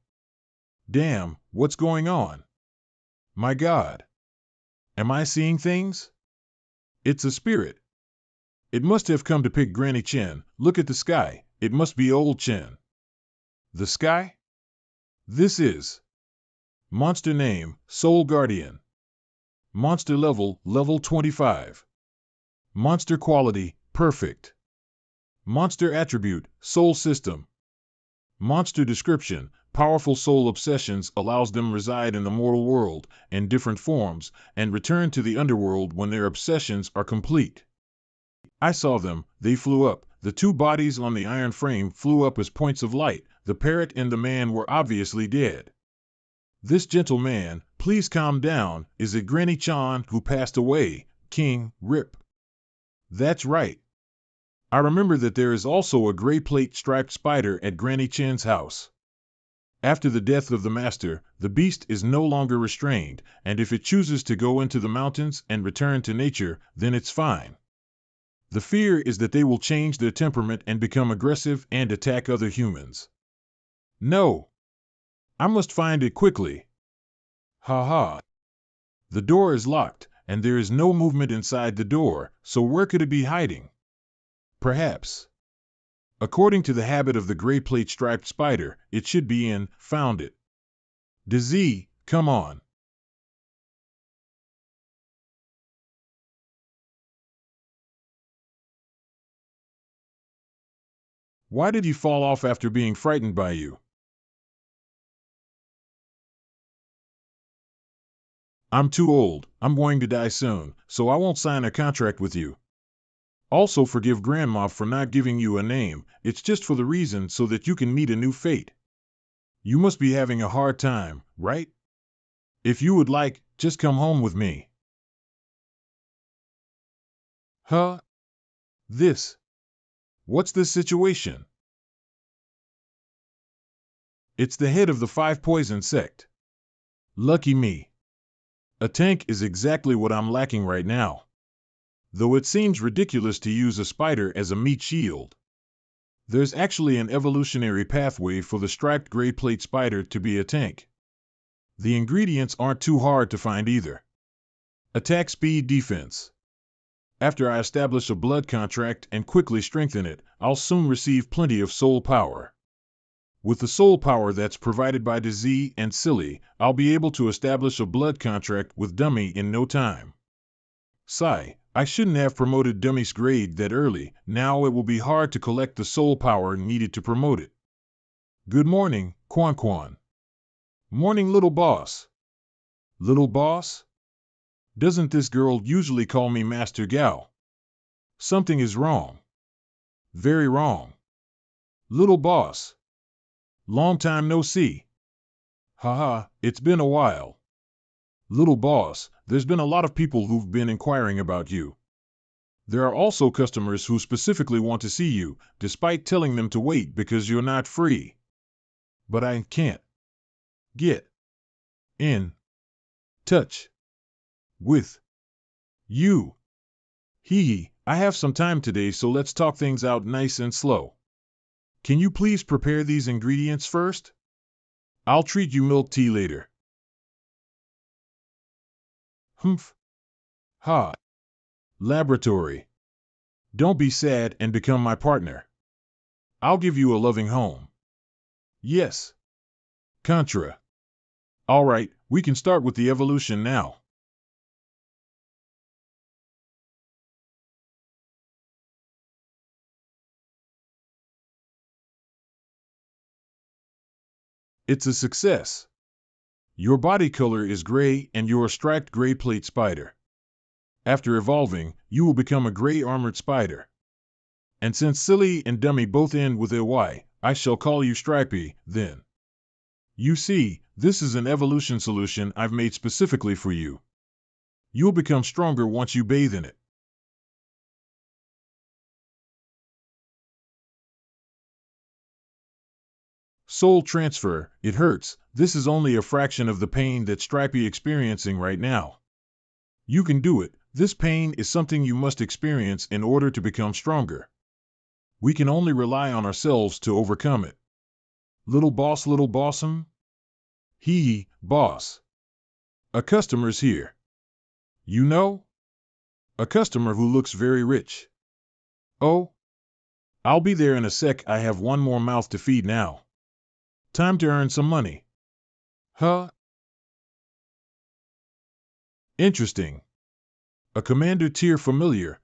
Damn, what's going on? My God. Am I seeing things? It's a spirit. It must have come to pick Granny Chin. Look at the sky. It must be old Chin. The sky? This is. Monster name, Soul Guardian. Monster level, level 25. Monster quality, perfect. Monster attribute, soul system. Monster description, powerful soul obsessions allows them reside in the mortal world in different forms and return to the underworld when their obsessions are complete. I saw them, they flew up. The two bodies on the iron frame flew up as points of light. The parrot and the man were obviously dead. This gentle man, please calm down, is it Granny Chan who passed away? King, rip. That's right. I remember that there is also a gray plate striped spider at Granny Chin's house. After the death of the master, the beast is no longer restrained, and if it chooses to go into the mountains and return to nature, then it's fine. The fear is that they will change their temperament and become aggressive and attack other humans. No. I must find it quickly. Ha ha. The door is locked, and there is no movement inside the door, so where could it be hiding? Perhaps. According to the habit of the gray plate striped spider, it should be in, found it. Dizzy, come on. Why did you fall off after being frightened by you? I'm too old, I'm going to die soon, so I won't sign a contract with you. Also forgive Grandma for not giving you a name, it's just for the reason so that you can meet a new fate. You must be having a hard time, right? If you would like, just come home with me. Huh? This. What's this situation? It's the head of the five poison sect. Lucky me. A tank is exactly what I'm lacking right now. Though it seems ridiculous to use a spider as a meat shield. There's actually an evolutionary pathway for the striped gray plate spider to be a tank. The ingredients aren't too hard to find either. Attack speed defense. After I establish a blood contract and quickly strengthen it, I'll soon receive plenty of soul power. With the soul power that's provided by Dizzy and Silly, I'll be able to establish a blood contract with Dummy in no time. Sigh, I shouldn't have promoted Dummy's grade that early, now it will be hard to collect the soul power needed to promote it. Good morning, Quan Quan. Morning, little boss. Little boss? Doesn't this girl usually call me Master Gao? Something is wrong. Very wrong. Little boss. Long time no see. Haha, it's been a while. Little boss, there's been a lot of people who've been inquiring about you. There are also customers who specifically want to see you, despite telling them to wait because you're not free. But I can't get in touch with you. Hee, I have some time today, so let's talk things out nice and slow. Can you please prepare these ingredients first? I'll treat you milk tea later. Humph. Ha. Laboratory. Don't be sad and become my partner. I'll give you a loving home. Yes. Contra. All right, we can start with the evolution now. It's a success. Your body color is gray and you're a striped gray plate spider. After evolving, you will become a gray armored spider. And since Silly and Dummy both end with AY, I shall call you Stripey, then. You see, this is an evolution solution I've made specifically for you. You'll become stronger once you bathe in it. Soul transfer, it hurts. This is only a fraction of the pain that Stripey experiencing right now. You can do it. This pain is something you must experience in order to become stronger. We can only rely on ourselves to overcome it. Little bossum? Boss. A customer's here. You know? A customer who looks very rich. Oh? I'll be there in a sec. I have one more mouth to feed now. Time to earn some money. Huh? Interesting. A commander tier familiar,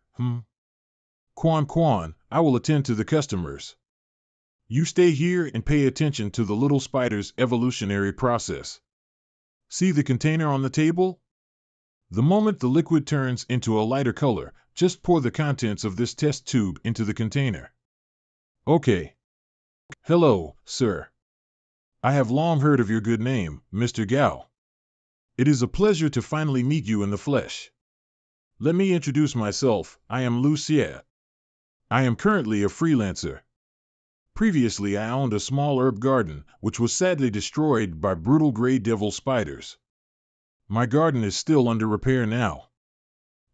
Quan, I will attend to the customers. You stay here and pay attention to the little spider's evolutionary process. See the container on the table? The moment the liquid turns into a lighter color, just pour the contents of this test tube into the container. Okay. Hello, sir. I have long heard of your good name, Mr. Gao. It is a pleasure to finally meet you in the flesh. Let me introduce myself. I am Lucia. I am currently a freelancer. Previously, I owned a small herb garden, which was sadly destroyed by brutal gray devil spiders. My garden is still under repair now.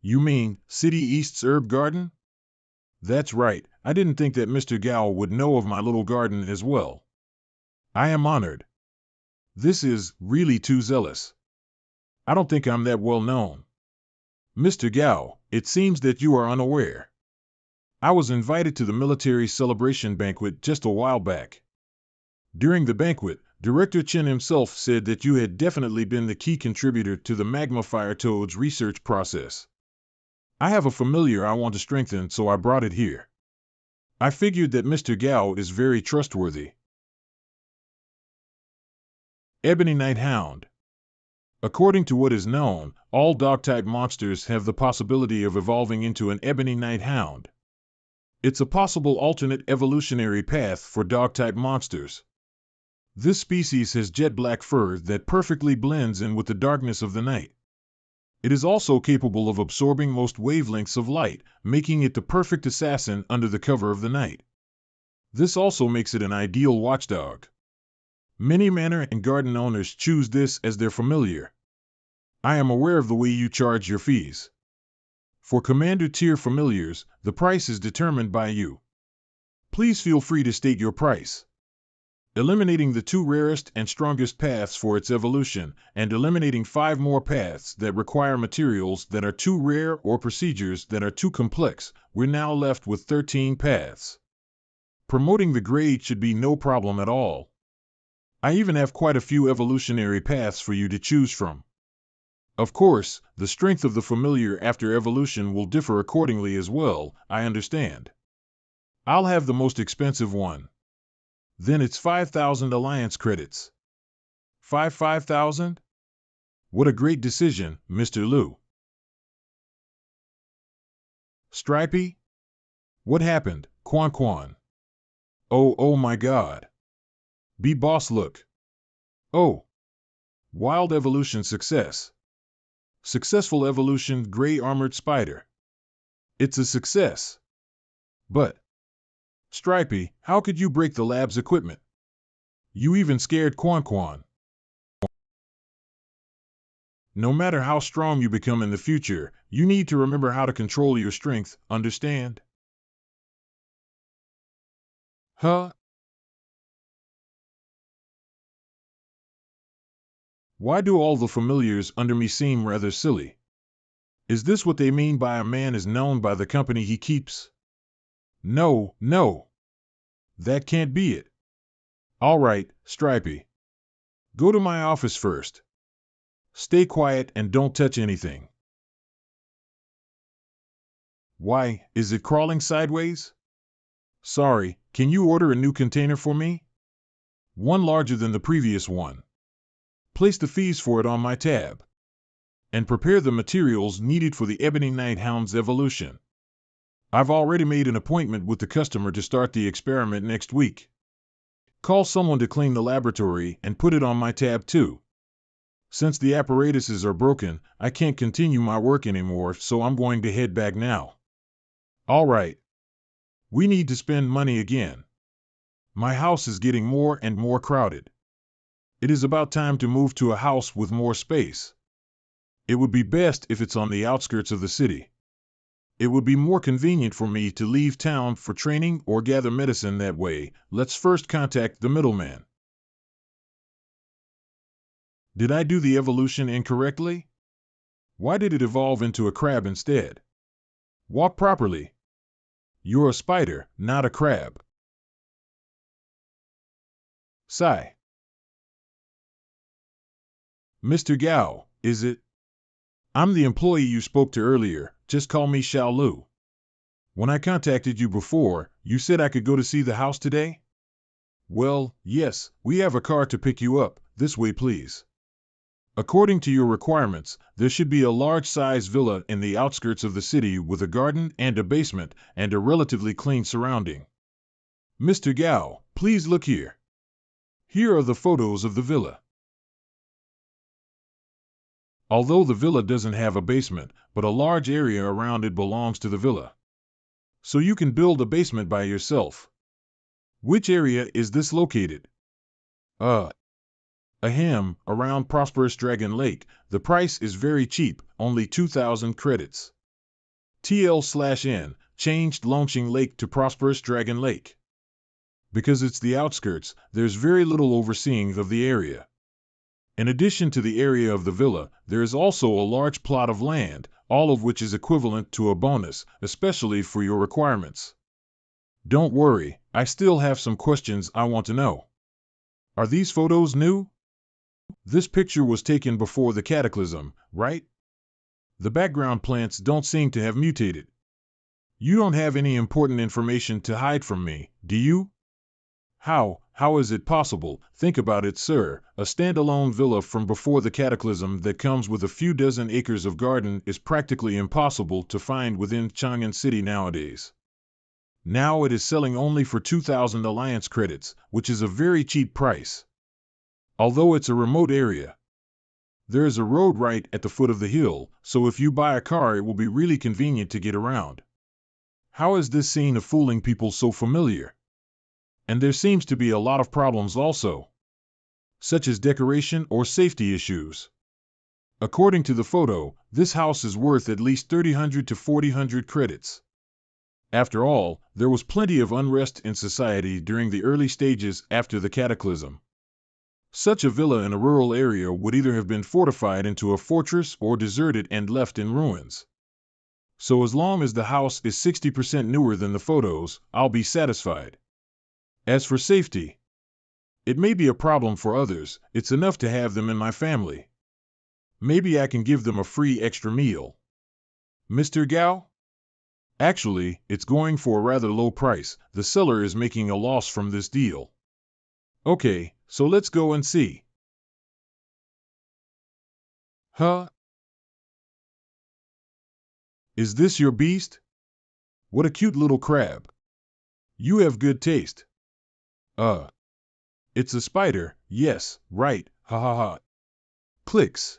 You mean City East's herb garden? That's right. I didn't think that Mr. Gao would know of my little garden as well. I am honored. This is really too zealous. I don't think I'm that well known. Mr. Gao, it seems that you are unaware. I was invited to the military celebration banquet just a while back. During the banquet, Director Chen himself said that you had definitely been the key contributor to the magma fire toad's research process. I have a familiar I want to strengthen, so I brought it here. I figured that Mr. Gao is very trustworthy. Ebony Night Hound. According to what is known, all dog-type monsters have the possibility of evolving into an Ebony Night Hound. It's a possible alternate evolutionary path for dog-type monsters. This species has jet black fur that perfectly blends in with the darkness of the night. It is also capable of absorbing most wavelengths of light, making it the perfect assassin under the cover of the night. This also makes it an ideal watchdog. Many manor and garden owners choose this as their familiar. I am aware of the way you charge your fees. For Commander Tier familiars, the price is determined by you. Please feel free to state your price. Eliminating the 2 rarest and strongest paths for its evolution, and eliminating 5 more paths that require materials that are too rare or procedures that are too complex, we're now left with 13 paths. Promoting the grade should be no problem at all. I even have quite a few evolutionary paths for you to choose from. Of course, the strength of the familiar after evolution will differ accordingly as well, I understand. I'll have the most expensive one. Then it's 5,000 alliance credits. 5,000? What a great decision, Mr. Liu. Stripey? What happened, Quan? Oh my god. Be boss look. Oh. Wild evolution success. Successful evolution gray armored spider. It's a success. But, Stripey, how could you break the lab's equipment? You even scared Quan. No matter how strong you become in the future, you need to remember how to control your strength, understand? Huh? Why do all the familiars under me seem rather silly? Is this what they mean by a man is known by the company he keeps? No. That can't be it. All right, Stripey. Go to my office first. Stay quiet and don't touch anything. Why, is it crawling sideways? Sorry, can you order a new container for me? One larger than the previous one. Place the fees for it on my tab. And prepare the materials needed for the Ebony Night Hound's evolution. I've already made an appointment with the customer to start the experiment next week. Call someone to clean the laboratory and put it on my tab too. Since the apparatuses are broken, I can't continue my work anymore, so I'm going to head back now. All right. We need to spend money again. My house is getting more and more crowded. It is about time to move to a house with more space. It would be best if it's on the outskirts of the city. It would be more convenient for me to leave town for training or gather medicine that way. Let's first contact the middleman. Did I do the evolution incorrectly? Why did it evolve into a crab instead? Walk properly. You're a spider, not a crab. Sigh. Mr. Gao, is it? I'm the employee you spoke to earlier. Just call me Xiao Lu. When I contacted you before, you said I could go to see the house today? Well, yes, we have a car to pick you up. This way, please. According to your requirements, there should be a large-sized villa in the outskirts of the city with a garden and a basement and a relatively clean surrounding. Mr. Gao, please look here. Here are the photos of the villa. Although the villa doesn't have a basement, but a large area around it belongs to the villa. So you can build a basement by yourself. Which area is this located? Around Prosperous Dragon Lake. The price is very cheap, only 2,000 credits. TL/N, changed Launching Lake to Prosperous Dragon Lake. Because it's the outskirts, there's very little overseeing of the area. In addition to the area of the villa, there is also a large plot of land, all of which is equivalent to a bonus, especially for your requirements. Don't worry, I still have some questions I want to know. Are these photos new? This picture was taken before the cataclysm, right? The background plants don't seem to have mutated. You don't have any important information to hide from me, do you? How is it possible? Think about it, sir. A standalone villa from before the cataclysm that comes with a few dozen acres of garden is practically impossible to find within Chang'an City nowadays. Now it is selling only for 2,000 alliance credits, which is a very cheap price. Although it's a remote area. There is a road right at the foot of the hill, so if you buy a car it will be really convenient to get around. How is this scene of fooling people so familiar? And there seems to be a lot of problems also, such as decoration or safety issues. According to the photo, this house is worth at least 3,000 to 4,000 credits. After all, there was plenty of unrest in society during the early stages after the cataclysm. Such a villa in a rural area would either have been fortified into a fortress or deserted and left in ruins. So as long as the house is 60% newer than the photos, I'll be satisfied. As for safety, it may be a problem for others. It's enough to have them in my family. Maybe I can give them a free extra meal. Mr. Gao? Actually, it's going for a rather low price. The seller is making a loss from this deal. Okay, so let's go and see. Huh? Is this your beast? What a cute little crab. You have good taste. It's a spider, yes, right, ha ha ha. Clicks.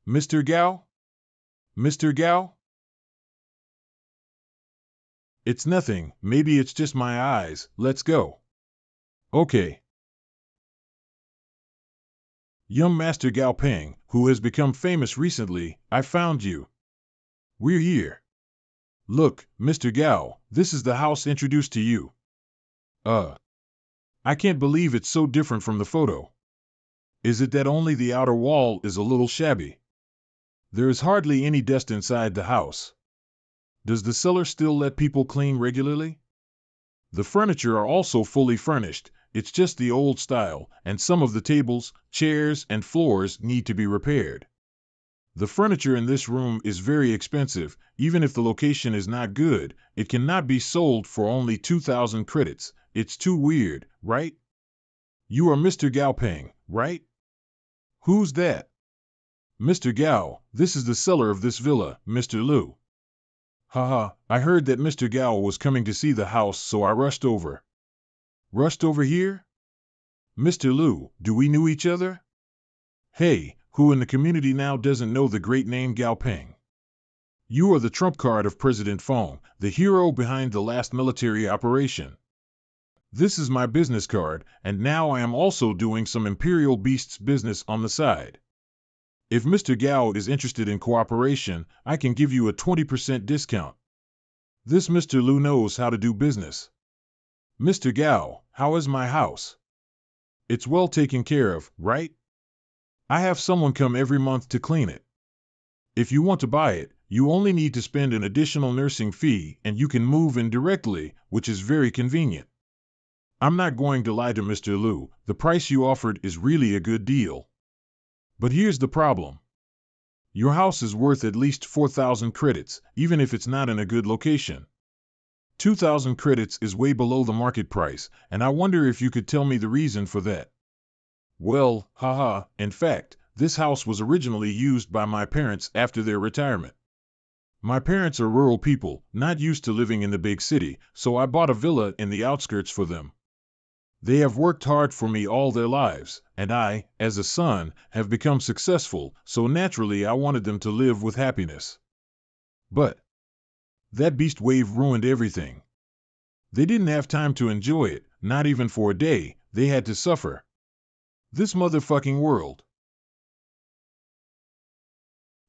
Mr. Gao? Mr. Gao? It's nothing, maybe it's just my eyes, let's go. Okay. Young Master Gao Peng, who has become famous recently, I found you. We're here. Look, Mr. Gao, this is the house introduced to you. I can't believe it's so different from the photo. Is it that only the outer wall is a little shabby? There is hardly any dust inside the house. Does the seller still let people clean regularly? The furniture are also fully furnished. It's just the old style, and some of the tables, chairs, and floors need to be repaired. The furniture in this room is very expensive. Even if the location is not good, it cannot be sold for only 2,000 credits. It's too weird, right? You are Mr. Gao Peng, right? Who's that? Mr. Gao, this is the seller of this villa, Mr. Lu. Haha, I heard that Mr. Gao was coming to see the house, so I rushed over. Rushed over here? Mr. Lu, do we know each other? Hey, who in the community now doesn't know the great name Gao Peng? You are the trump card of President Feng, the hero behind the last military operation. This is my business card, and now I am also doing some Imperial Beasts business on the side. If Mr. Gao is interested in cooperation, I can give you a 20% discount. This Mr. Lu knows how to do business. Mr. Gao, how is my house? It's well taken care of, right? I have someone come every month to clean it. If you want to buy it, you only need to spend an additional nursing fee and you can move in directly, which is very convenient. I'm not going to lie to Mr. Lu, the price you offered is really a good deal. But here's the problem. Your house is worth at least 4,000 credits, even if it's not in a good location. 2,000 credits is way below the market price, and I wonder if you could tell me the reason for that. Well, haha, in fact, this house was originally used by my parents after their retirement. My parents are rural people, not used to living in the big city, so I bought a villa in the outskirts for them. They have worked hard for me all their lives, and I, as a son, have become successful, so naturally I wanted them to live with happiness. But that beast wave ruined everything. They didn't have time to enjoy it, not even for a day, they had to suffer. This motherfucking world.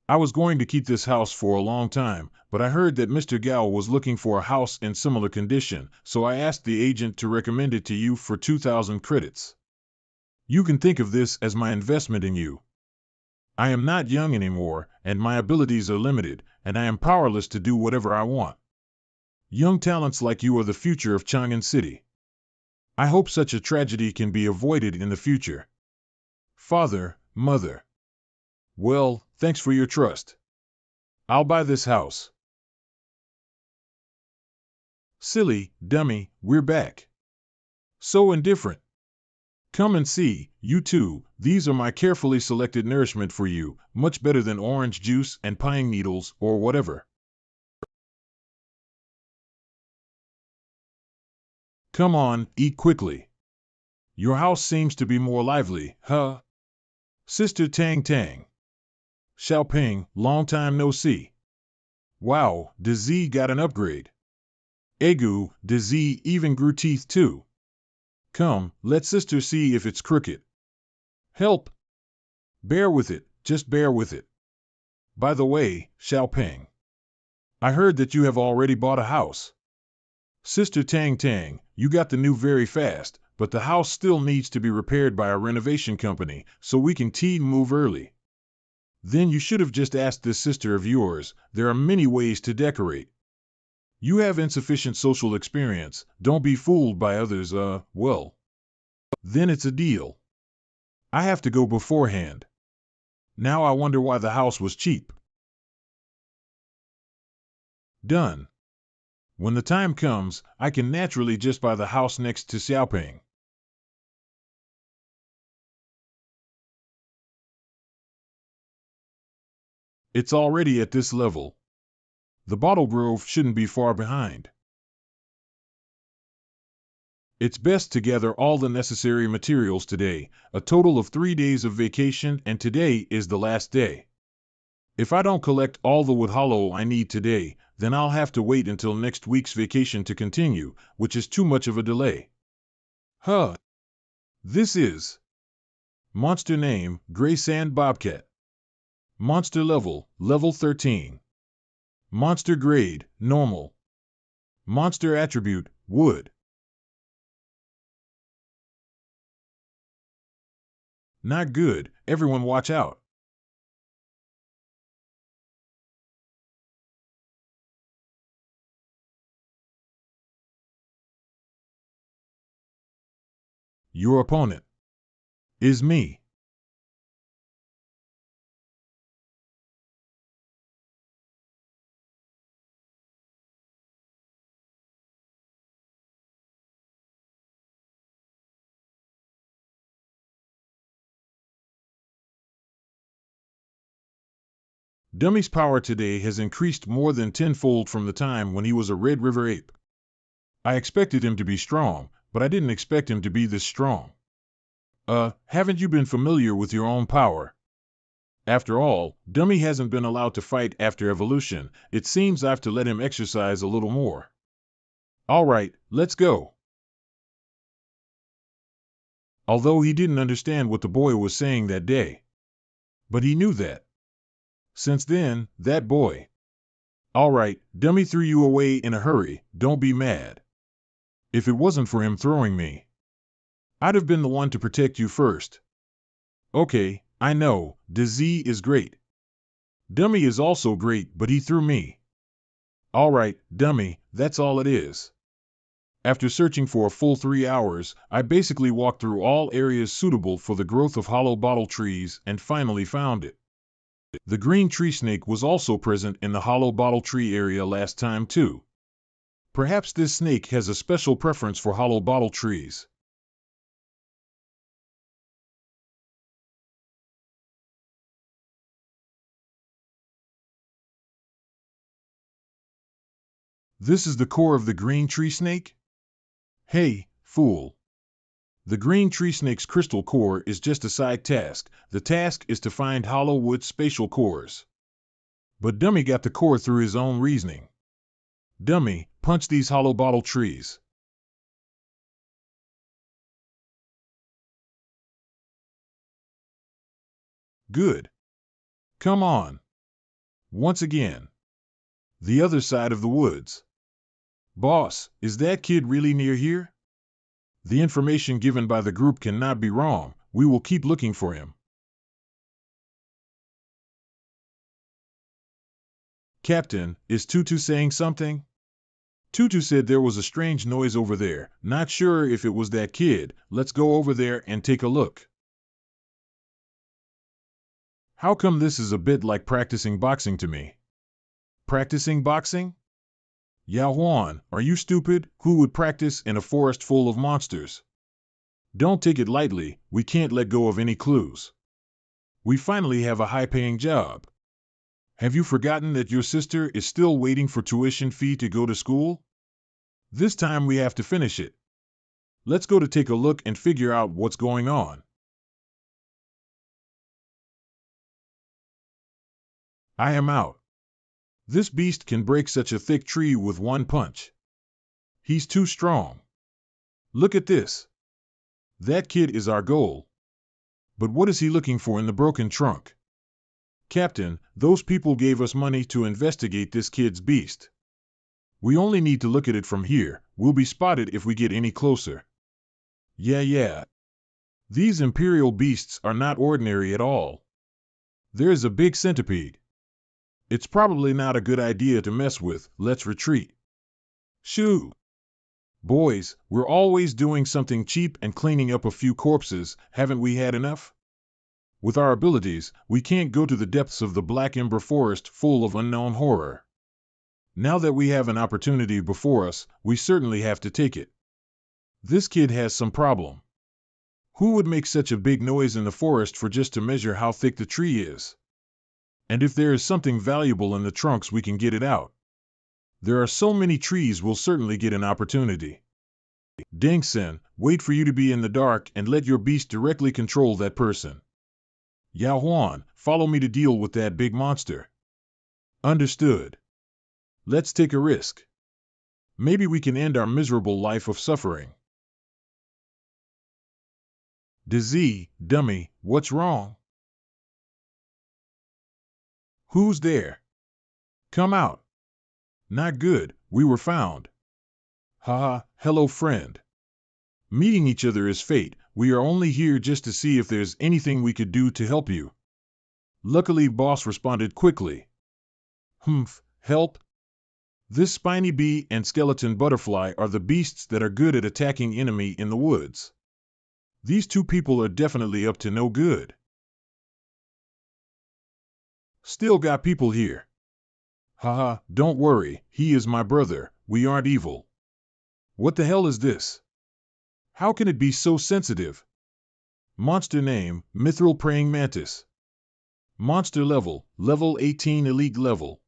I was going to keep this house for a long time, but I heard that Mr. Gao was looking for a house in similar condition, so I asked the agent to recommend it to you for 2,000 credits. You can think of this as my investment in you. I am not young anymore, and my abilities are limited, and I am powerless to do whatever I want. Young talents like you are the future of Chang'an City. I hope such a tragedy can be avoided in the future. Father, Mother. Well, thanks for your trust. I'll buy this house. Silly, dummy, we're back. So indifferent. Come and see, you too, these are my carefully selected nourishment for you, much better than orange juice and pine needles or whatever. Come on, eat quickly. Your house seems to be more lively, huh? Sister Tang Tang. Xiaoping, long time no see. Wow, Dizzy got an upgrade. Egu, Dizzy even grew teeth too. Come, let sister see if it's crooked. Help! Bear with it, just bear with it. By the way, Xiaoping. I heard that you have already bought a house. Sister Tang Tang, you got the new very fast, but the house still needs to be repaired by a renovation company, so we can move early. Then you should have just asked this sister of yours, there are many ways to decorate. You have insufficient social experience, don't be fooled by others, well. Then it's a deal. I have to go beforehand. Now I wonder why the house was cheap. Done. When the time comes, I can naturally just buy the house next to Xiaoping. It's already at this level. The bottle grove shouldn't be far behind. It's best to gather all the necessary materials today, a total of 3 days of vacation, and today is the last day. If I don't collect all the wood hollow I need today, then I'll have to wait until next week's vacation to continue, which is too much of a delay. Huh. This is monster name, Gray Sand Bobcat. Monster level, level 13. Monster grade, normal. Monster attribute, wood. Not good, everyone watch out. Your opponent is me. Dummy's power today has increased more than tenfold from the time when he was a Red River ape. I expected him to be strong, but I didn't expect him to be this strong. Haven't you been familiar with your own power? After all, Dummy hasn't been allowed to fight after evolution. It seems I have to let him exercise a little more. Alright, let's go. Although he didn't understand what the boy was saying that day. But he knew that. Since then, that boy. All right, Dummy threw you away in a hurry, don't be mad. If it wasn't for him throwing me, I'd have been the one to protect you first. Okay, I know, Dz is great. Dummy is also great, but he threw me. All right, Dummy, that's all it is. After searching for a full 3 hours, I basically walked through all areas suitable for the growth of hollow bottle trees and finally found it. The green tree snake was also present in the hollow bottle tree area last time too. Perhaps this snake has a special preference for hollow bottle trees. This is the core of the green tree snake? Hey, fool. The green tree snake's crystal core is just a side task. The task is to find hollow wood spatial cores. But Dummy got the core through his own reasoning. Dummy, punch these hollow bottle trees. Good. Come on. Once again. The other side of the woods. Boss, is that kid really near here? The information given by the group cannot be wrong. We will keep looking for him. Captain, is Tutu saying something? Tutu said there was a strange noise over there. Not sure if it was that kid. Let's go over there and take a look. How come this is a bit like practicing boxing to me? Practicing boxing? Yao Huan, are you stupid? Who would practice in a forest full of monsters? Don't take it lightly, we can't let go of any clues. We finally have a high-paying job. Have you forgotten that your sister is still waiting for tuition fee to go to school? This time we have to finish it. Let's go to take a look and figure out what's going on. I am out. This beast can break such a thick tree with one punch. He's too strong. Look at this. That kid is our goal. But what is he looking for in the broken trunk? Captain, those people gave us money to investigate this kid's beast. We only need to look at it from here. We'll be spotted if we get any closer. Yeah. These imperial beasts are not ordinary at all. There's a big centipede. It's probably not a good idea to mess with. Let's retreat. Shoo! Boys, we're always doing something cheap and cleaning up a few corpses. Haven't we had enough? With our abilities, we can't go to the depths of the Black Ember Forest full of unknown horror. Now that we have an opportunity before us, we certainly have to take it. This kid has some problem. Who would make such a big noise in the forest for just to measure how thick the tree is? And if there is something valuable in the trunks, we can get it out. There are so many trees, we'll certainly get an opportunity. Dengsen, wait for you to be in the dark and let your beast directly control that person. Yao Huan, follow me to deal with that big monster. Understood. Let's take a risk. Maybe we can end our miserable life of suffering. Dz, Dummy, what's wrong? Who's there? Come out. Not good, we were found. Haha, hello friend. Meeting each other is fate. We are only here just to see if there's anything we could do to help you. Luckily, boss responded quickly. Help? This spiny bee and skeleton butterfly are the beasts that are good at attacking enemy in the woods. These two people are definitely up to no good. Still got people here. Haha, don't worry, he is my brother, we aren't evil. What the hell is this? How can it be so sensitive? Monster name, Mithril Praying Mantis. Monster level, level 18 elite level.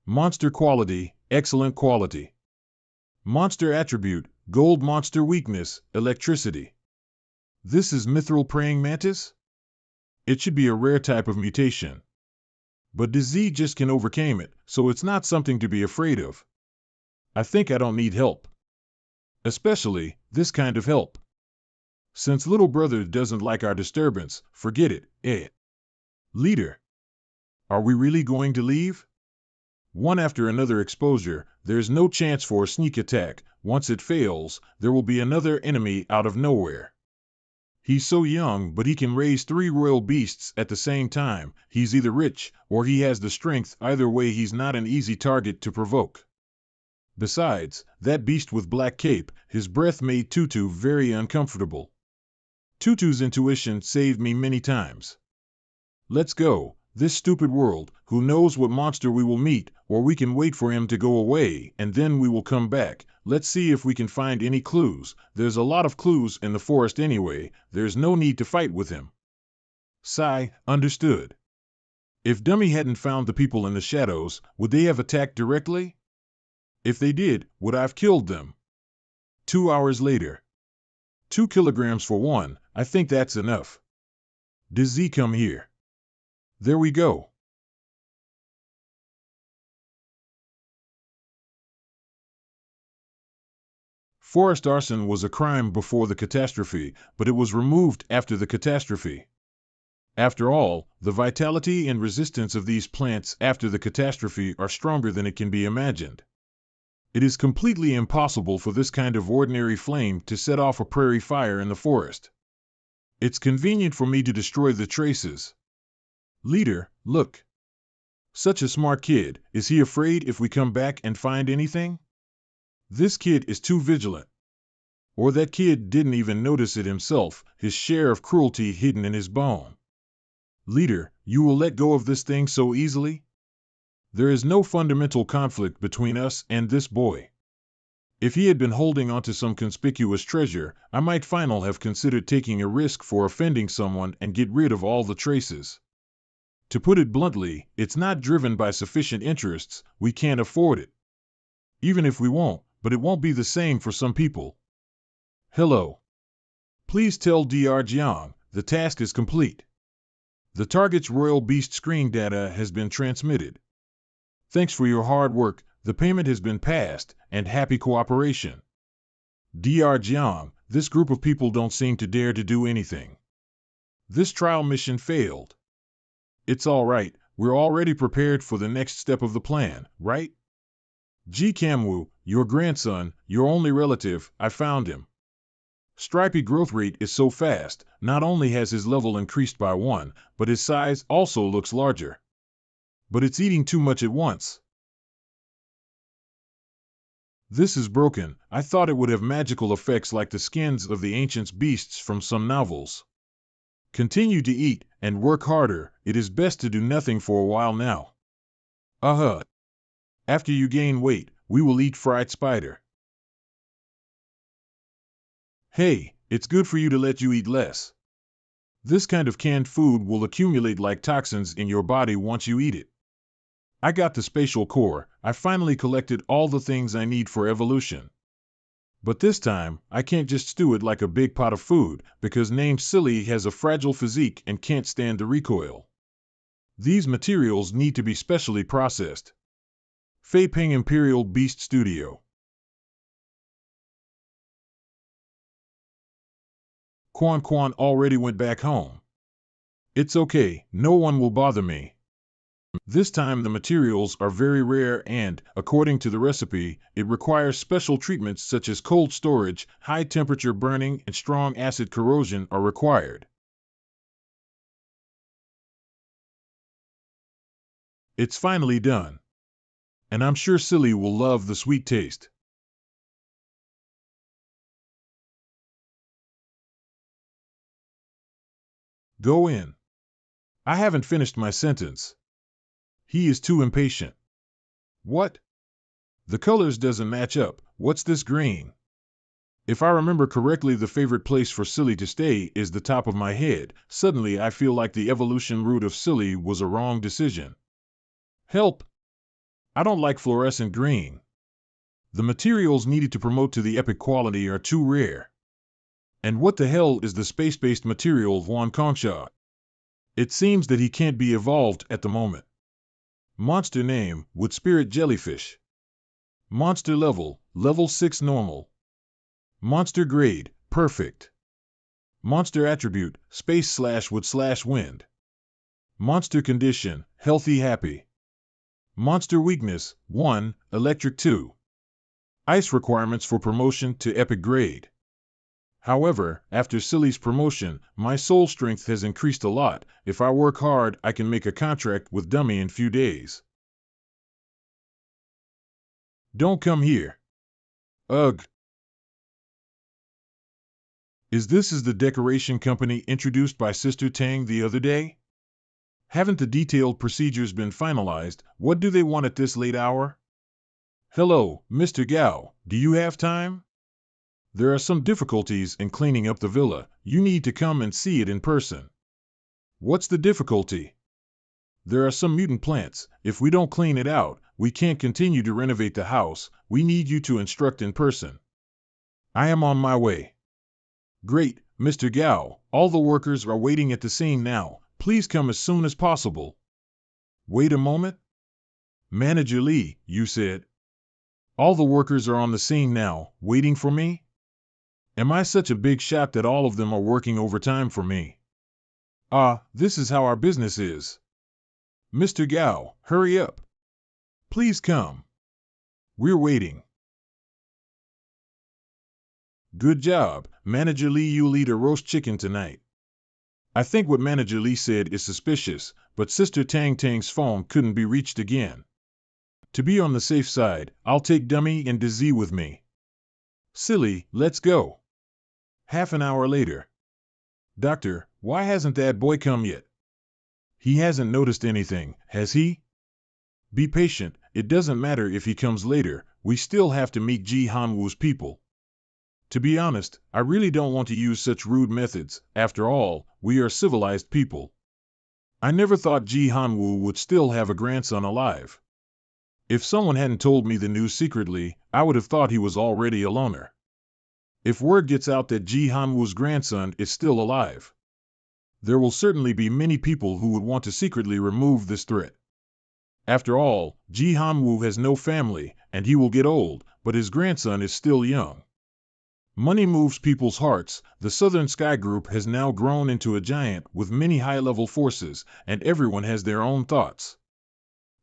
Monster quality, excellent quality. Monster attribute, gold. Monster weakness, electricity. This is Mithril Praying Mantis? It should be a rare type of mutation. But Dz just can overcome it, so it's not something to be afraid of. I think I don't need help. Especially, this kind of help. Since little brother doesn't like our disturbance, forget it, Leader, are we really going to leave? One after another exposure, there's no chance for a sneak attack. Once it fails, there will be another enemy out of nowhere. He's so young, but he can raise 3 royal beasts at the same time. He's either rich, or he has the strength. Either way, he's not an easy target to provoke. Besides, that beast with black cape, his breath made Tutu very uncomfortable. Tutu's intuition saved me many times. Let's go. This stupid world, who knows what monster we will meet, or we can wait for him to go away, and then we will come back. Let's see if we can find any clues. There's a lot of clues in the forest anyway. There's no need to fight with him. Sigh, understood. If Dummy hadn't found the people in the shadows, would they have attacked directly? If they did, would I have killed them? 2 hours later. 2 kilograms for one, I think that's enough. Does Z come here? There we go. Forest arson was a crime before the catastrophe, but it was removed after the catastrophe. After all, the vitality and resistance of these plants after the catastrophe are stronger than it can be imagined. It is completely impossible for this kind of ordinary flame to set off a prairie fire in the forest. It's convenient for me to destroy the traces. Leader, look. Such a smart kid. Is he afraid if we come back and find anything? This kid is too vigilant. Or that kid didn't even notice it himself, his share of cruelty hidden in his bone. Leader, you will let go of this thing so easily? There is no fundamental conflict between us and this boy. If he had been holding onto some conspicuous treasure, I might finally have considered taking a risk for offending someone and get rid of all the traces. To put it bluntly, it's not driven by sufficient interests. We can't afford it. Even if we won't, but it won't be the same for some people. Hello. Please tell Dr. Jiang, the task is complete. The target's royal beast screen data has been transmitted. Thanks for your hard work, the payment has been passed, and happy cooperation. Dr. Jiang, this group of people don't seem to dare to do anything. This trial mission failed. It's all right, we're already prepared for the next step of the plan, right? Ji Kamwu, your grandson, your only relative, I found him. Stripey growth rate is so fast, not only has his level increased by 1, but his size also looks larger. But it's eating too much at once. This is broken. I thought it would have magical effects like the skins of the ancient beasts from some novels. Continue to eat, and work harder. It is best to do nothing for a while now. After you gain weight, we will eat fried spider. Hey, it's good for you to let you eat less. This kind of canned food will accumulate like toxins in your body once you eat it. I got the spatial core. I finally collected all the things I need for evolution. But this time, I can't just stew it like a big pot of food, because named Silly has a fragile physique and can't stand the recoil. These materials need to be specially processed. Fei Ping Imperial Beast Studio. Quan Quan already went back home. It's okay, no one will bother me. This time the materials are very rare and, according to the recipe, it requires special treatments such as cold storage, high temperature burning, and strong acid corrosion are required. It's finally done. And I'm sure Silly will love the sweet taste. Go in. I haven't finished my sentence. He is too impatient. What? The colors doesn't match up. What's this green? If I remember correctly, the favorite place for Silly to stay is the top of my head. Suddenly I feel like the evolution route of Silly was a wrong decision. Help! I don't like fluorescent green. The materials needed to promote to the epic quality are too rare. And what the hell is the space-based material Huan Kongsha? It seems that he can't be evolved at the moment. Monster name, Wood Spirit Jellyfish. Monster level, level 6 normal. Monster grade, perfect. Monster attribute, space/wood/wind. Monster condition, healthy happy. Monster weakness, 1, electric 2. Ice requirements for promotion to epic grade. However, after Silly's promotion, my soul strength has increased a lot. If I work hard, I can make a contract with Dummy in few days. Don't come here. Ugh. Is the decoration company introduced by Sister Tang the other day? Haven't the detailed procedures been finalized? What do they want at this late hour? Hello, Mr. Gao, do you have time? There are some difficulties in cleaning up the villa. You need to come and see it in person. What's the difficulty? There are some mutant plants. If we don't clean it out, we can't continue to renovate the house. We need you to instruct in person. I am on my way. Great, Mr. Gao. All the workers are waiting at the scene now. Please come as soon as possible. Wait a moment. Manager Lee, you said. All the workers are on the scene now, waiting for me? Am I such a big shot that all of them are working overtime for me? This is how our business is. Mr. Gao, hurry up. Please come. We're waiting. Good job, Manager Lee. You'll eat a roast chicken tonight. I think what Manager Lee said is suspicious, but Sister Tang's phone couldn't be reached again. To be on the safe side, I'll take Dummy and Dizzy with me. Silly, let's go. Half an hour later. Doctor, why hasn't that boy come yet? He hasn't noticed anything, has he? Be patient, it doesn't matter if he comes later, we still have to meet Ji Hanwoo's people. To be honest, I really don't want to use such rude methods. After all, we are civilized people. I never thought Ji Hanwoo would still have a grandson alive. If someone hadn't told me the news secretly, I would have thought he was already a loner. If word gets out that Ji Hanwoo's grandson is still alive, there will certainly be many people who would want to secretly remove this threat. After all, Ji Hanwoo has no family, and he will get old, but his grandson is still young. Money moves people's hearts. The Southern Sky Group has now grown into a giant with many high-level forces, and everyone has their own thoughts.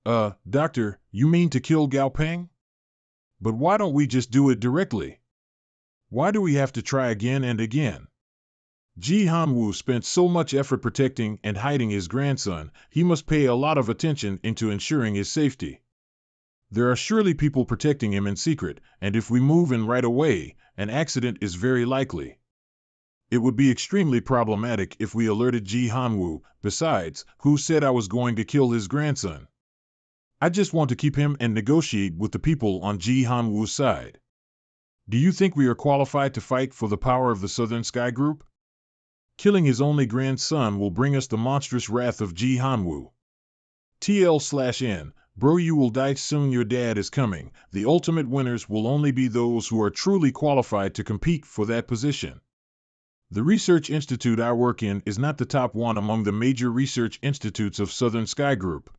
Doctor, you mean to kill Gao Peng? But why don't we just do it directly? Why do we have to try again and again? Ji Hanwoo spent so much effort protecting and hiding his grandson, he must pay a lot of attention into ensuring his safety. There are surely people protecting him in secret, and if we move in right away, an accident is very likely. It would be extremely problematic if we alerted Ji Hanwoo. Besides, who said I was going to kill his grandson? I just want to keep him and negotiate with the people on Ji Hanwoo's side. Do you think we are qualified to fight for the power of the Southern Sky Group? Killing his only grandson will bring us the monstrous wrath of Ji Hanwoo. TL/N, bro, you will die soon. Your dad is coming. The ultimate winners will only be those who are truly qualified to compete for that position. The research institute I work in is not the top one among the major research institutes of Southern Sky Group.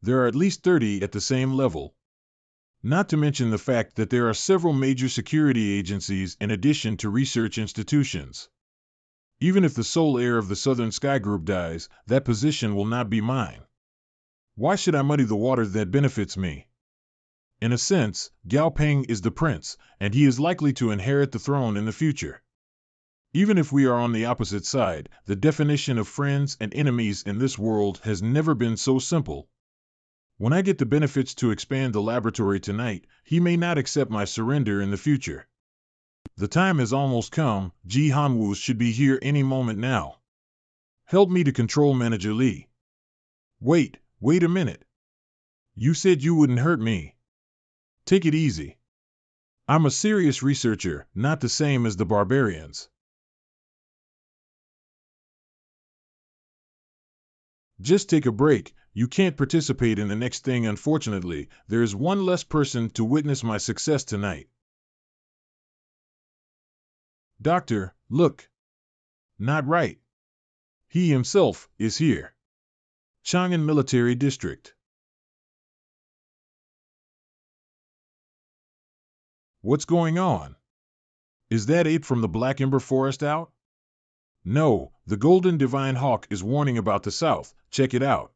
There are at least 30 at the same level. Not to mention the fact that there are several major security agencies in addition to research institutions. Even if the sole heir of the Southern Sky Group dies, that position will not be mine. Why should I muddy the water that benefits me? In a sense, Gao Peng is the prince, and he is likely to inherit the throne in the future. Even if we are on the opposite side, the definition of friends and enemies in this world has never been so simple. When I get the benefits to expand the laboratory tonight, he may not accept my surrender in the future. The time has almost come. Ji Hanwoo should be here any moment now. Help me to control Manager Lee. Wait a minute. You said you wouldn't hurt me. Take it easy. I'm a serious researcher, not the same as the barbarians. Just take a break. You can't participate in the next thing. Unfortunately, there is one less person to witness my success tonight. Doctor, look. Not right. He himself is here. Chang'an Military District. What's going on? Is that ape from the Black Ember Forest out? No, the Golden Divine Hawk is warning about the South. Check it out.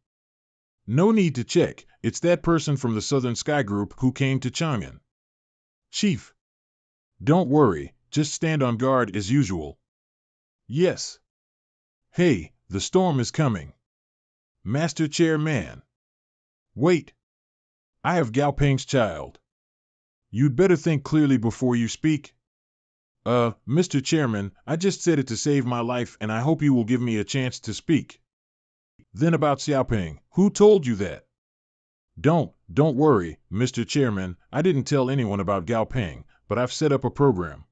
No need to check. It's that person from the Southern Sky Group who came to Chang'an. Chief. Don't worry. Just stand on guard as usual. Yes. Hey, the storm is coming. Master Chairman. Wait. I have Gao Peng's child. You'd better think clearly before you speak. Mr. Chairman, I just said it to save my life and I hope you will give me a chance to speak. Then about Xiaoping, who told you that? Don't worry, Mr. Chairman, I didn't tell anyone about Gao Peng, but I've set up a program.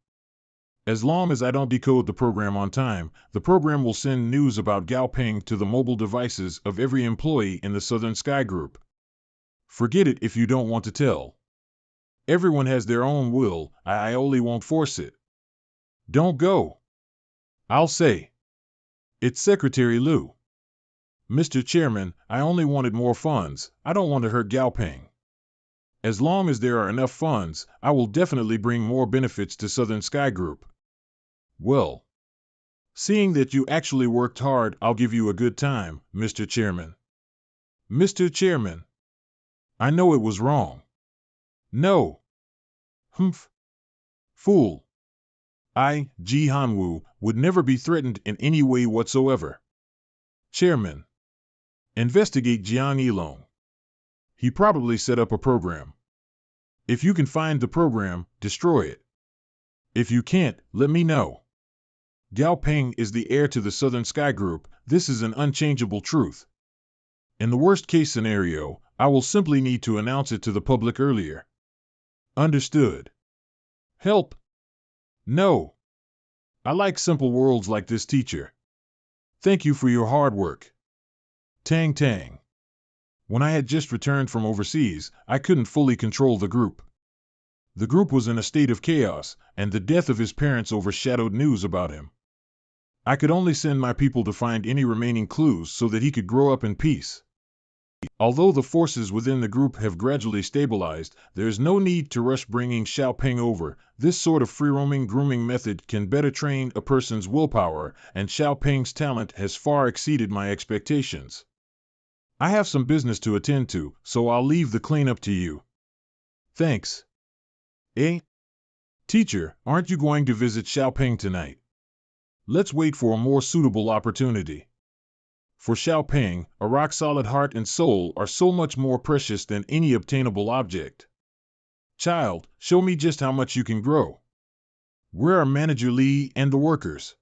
As long as I don't decode the program on time, the program will send news about Gao Peng to the mobile devices of every employee in the Southern Sky Group. Forget it if you don't want to tell. Everyone has their own will, I only won't force it. Don't go. I'll say. It's Secretary Liu. Mr. Chairman, I only wanted more funds. I don't want to hurt Gao Peng. As long as there are enough funds, I will definitely bring more benefits to Southern Sky Group. Well, seeing that you actually worked hard, I'll give you a good time, Mr. Chairman. Mr. Chairman. I know it was wrong. No. Humph. Fool. I, Ji Hanwu, would never be threatened in any way whatsoever. Chairman. Investigate Jiang Yilong. He probably set up a program. If you can find the program, destroy it. If you can't, let me know. Gao Peng is the heir to the Southern Sky Group. This is an unchangeable truth. In the worst-case scenario, I will simply need to announce it to the public earlier. Understood. Help. No. I like simple worlds like this, teacher. Thank you for your hard work. Tang Tang. When I had just returned from overseas, I couldn't fully control the group. The group was in a state of chaos, and the death of his parents overshadowed news about him. I could only send my people to find any remaining clues so that he could grow up in peace. Although the forces within the group have gradually stabilized, there is no need to rush bringing Xiaoping over. This sort of free-roaming grooming method can better train a person's willpower, and Xiaoping's talent has far exceeded my expectations. I have some business to attend to, so I'll leave the cleanup to you. Thanks. Eh? Teacher, aren't you going to visit Xiaoping tonight? Let's wait for a more suitable opportunity. For Xiaoping, a rock-solid heart and soul are so much more precious than any obtainable object. Child, show me just how much you can grow. Where are Manager Li and the workers?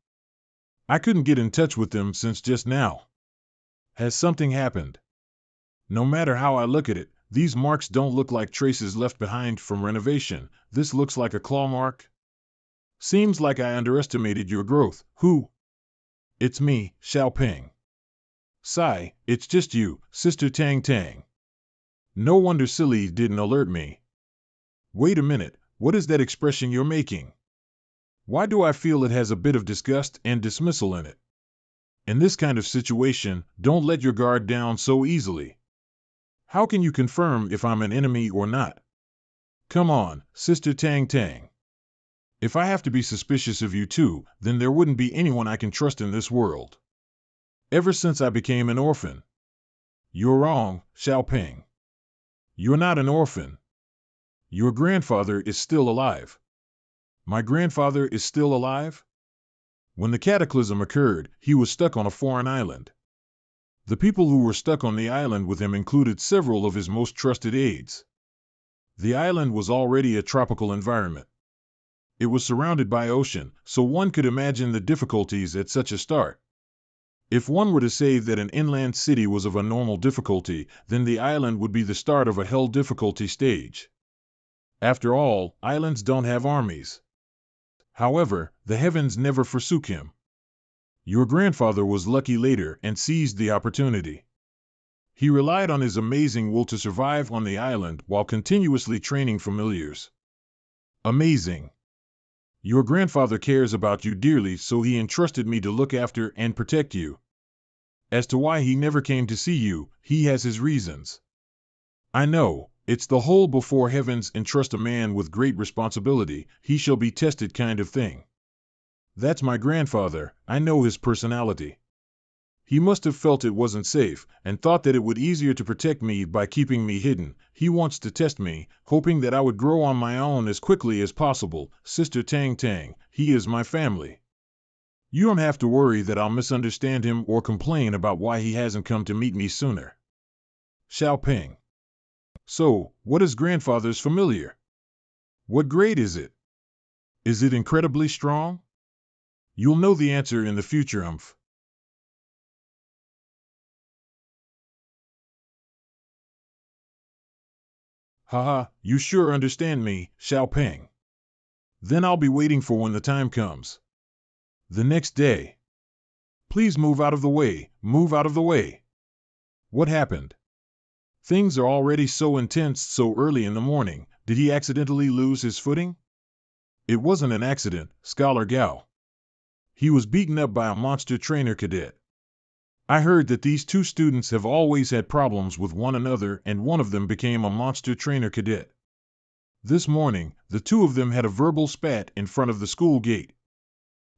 I couldn't get in touch with them since just now. Has something happened? No matter how I look at it, these marks don't look like traces left behind from renovation. This looks like a claw mark. Seems like I underestimated your growth. Who? It's me, Xiaoping. Sigh, it's just you, Sister Tang Tang. No wonder Silly didn't alert me. Wait a minute, what is that expression you're making? Why do I feel it has a bit of disgust and dismissal in it? In this kind of situation, don't let your guard down so easily. How can you confirm if I'm an enemy or not? Come on, Sister Tang Tang. If I have to be suspicious of you too, then there wouldn't be anyone I can trust in this world. Ever since I became an orphan. You're wrong, Xiaoping. You're not an orphan. Your grandfather is still alive. My grandfather is still alive? When the cataclysm occurred, he was stuck on a foreign island. The people who were stuck on the island with him included several of his most trusted aides. The island was already a tropical environment. It was surrounded by ocean, so one could imagine the difficulties at such a start. If one were to say that an inland city was of a normal difficulty, then the island would be the start of a hell difficulty stage. After all, islands don't have armies. However, the heavens never forsook him. Your grandfather was lucky later and seized the opportunity. He relied on his amazing will to survive on the island while continuously training familiars. Amazing. Your grandfather cares about you dearly, so he entrusted me to look after and protect you. As to why he never came to see you, he has his reasons. I know, it's the whole before heavens entrust a man with great responsibility, he shall be tested kind of thing. That's my grandfather. I know his personality. He must have felt it wasn't safe and thought that it would easier to protect me by keeping me hidden. He wants to test me, hoping that I would grow on my own as quickly as possible. Sister Tang Tang, he is my family. You don't have to worry that I'll misunderstand him or complain about why he hasn't come to meet me sooner. Xiaoping. So, what is grandfather's familiar? What grade is it? Is it incredibly strong? You'll know the answer in the future, Haha, you sure understand me, Xiaoping. Then I'll be waiting for when the time comes. The next day. Please move out of the way, move out of the way. What happened? Things are already so intense so early in the morning. Did he accidentally lose his footing? It wasn't an accident, Scholar Gao. He was beaten up by a monster trainer cadet. I heard that these two students have always had problems with one another and one of them became a monster trainer cadet. This morning, the two of them had a verbal spat in front of the school gate.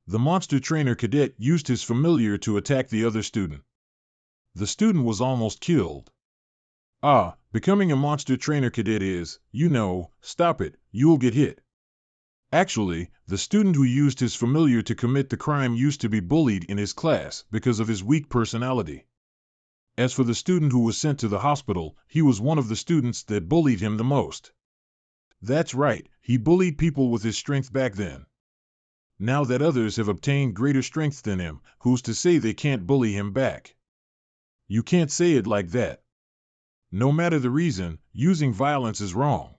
The monster trainer cadet used his familiar to attack the other student. The student was almost killed. Becoming a monster trainer cadet is, stop it, you'll get hit. Actually, the student who used his familiar to commit the crime used to be bullied in his class because of his weak personality. As for the student who was sent to the hospital, he was one of the students that bullied him the most. That's right, he bullied people with his strength back then. Now that others have obtained greater strength than him, who's to say they can't bully him back? You can't say it like that. No matter the reason, using violence is wrong.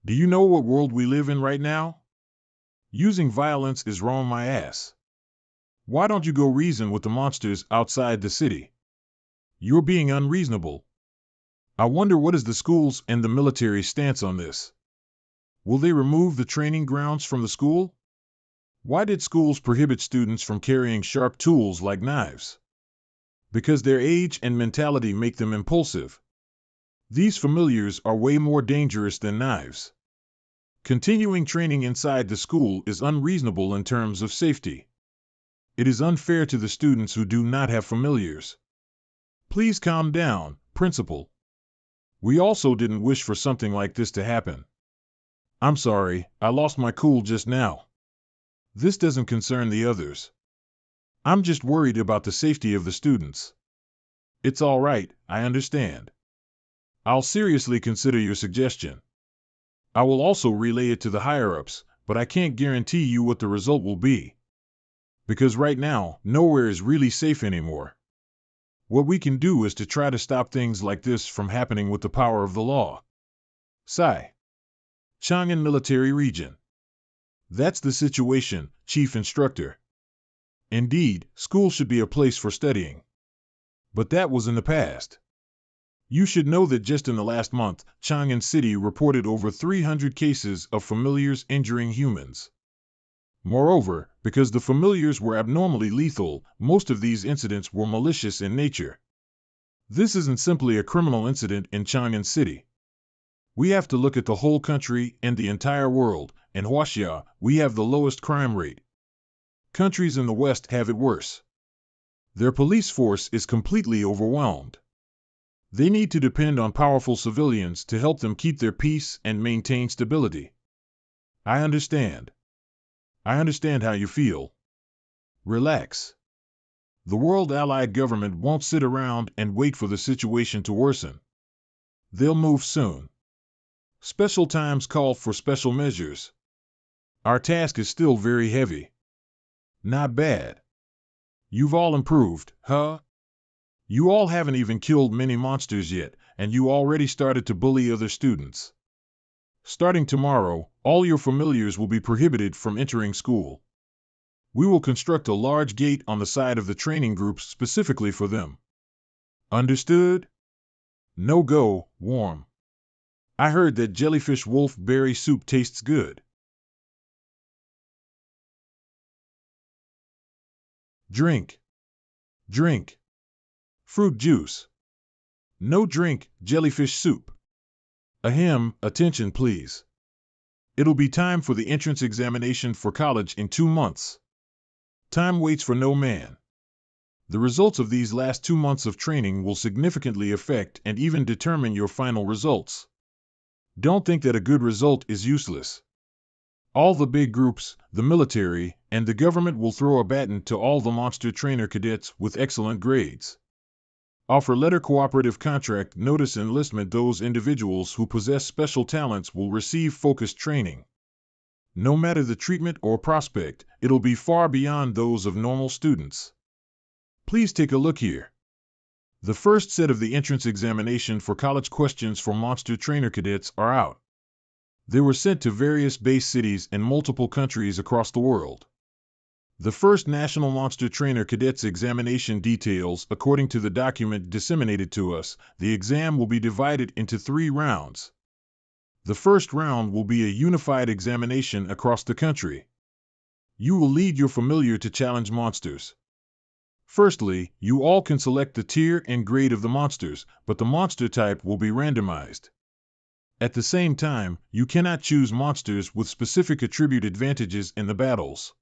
Do you know what world we live in right now? Using violence is wrong my ass. Why don't you go reason with the monsters outside the city? You're being unreasonable. I wonder what is the school's and the military's stance on this? Will they remove the training grounds from the school? Why did schools prohibit students from carrying sharp tools like knives? Because their age and mentality make them impulsive. These familiars are way more dangerous than knives. Continuing training inside the school is unreasonable in terms of safety. It is unfair to the students who do not have familiars. Please calm down, principal. We also didn't wish for something like this to happen. I'm sorry, I lost my cool just now. This doesn't concern the others. I'm just worried about the safety of the students. It's all right, I understand. I'll seriously consider your suggestion. I will also relay it to the higher-ups, but I can't guarantee you what the result will be. Because right now, nowhere is really safe anymore. What we can do is to try to stop things like this from happening with the power of the law. Sigh. Chang'an Military Region. That's the situation, Chief Instructor. Indeed, school should be a place for studying. But that was in the past. You should know that just in the last month, Chang'an City reported over 300 cases of familiars injuring humans. Moreover, because the familiars were abnormally lethal, most of these incidents were malicious in nature. This isn't simply a criminal incident in Chang'an City. We have to look at the whole country and the entire world, and Huaxia, we have the lowest crime rate. Countries in the West have it worse. Their police force is completely overwhelmed. They need to depend on powerful civilians to help them keep their peace and maintain stability. I understand. I understand how you feel. Relax. The World Allied government won't sit around and wait for the situation to worsen. They'll move soon. Special times call for special measures. Our task is still very heavy. Not bad. You've all improved, huh? You all haven't even killed many monsters yet, and you already started to bully other students. Starting tomorrow, all your familiars will be prohibited from entering school. We will construct a large gate on the side of the training groups specifically for them. Understood? No go, warm. I heard that jellyfish wolf berry soup tastes good. Drink. Drink. Fruit juice. No drink, jellyfish soup. Ahem, attention please. It'll be time for the entrance examination for college in 2 months. Time waits for no man. The results of these last 2 months of training will significantly affect and even determine your final results. Don't think that a good result is useless. All the big groups, the military, and the government will throw a baton to all the monster trainer cadets with excellent grades. Offer letter cooperative contract notice enlistment. Those individuals who possess special talents will receive focused training. No matter the treatment or prospect, it'll be far beyond those of normal students. Please take a look here. The first set of the entrance examination for college questions for monster trainer cadets are out. They were sent to various base cities and multiple countries across the world. The first National Monster Trainer Cadets examination details. According to the document disseminated to us, the exam will be divided into 3 rounds. The first round will be a unified examination across the country. You will lead your familiar to challenge monsters. Firstly, you all can select the tier and grade of the monsters, but the monster type will be randomized. At the same time, you cannot choose monsters with specific attribute advantages in the battles.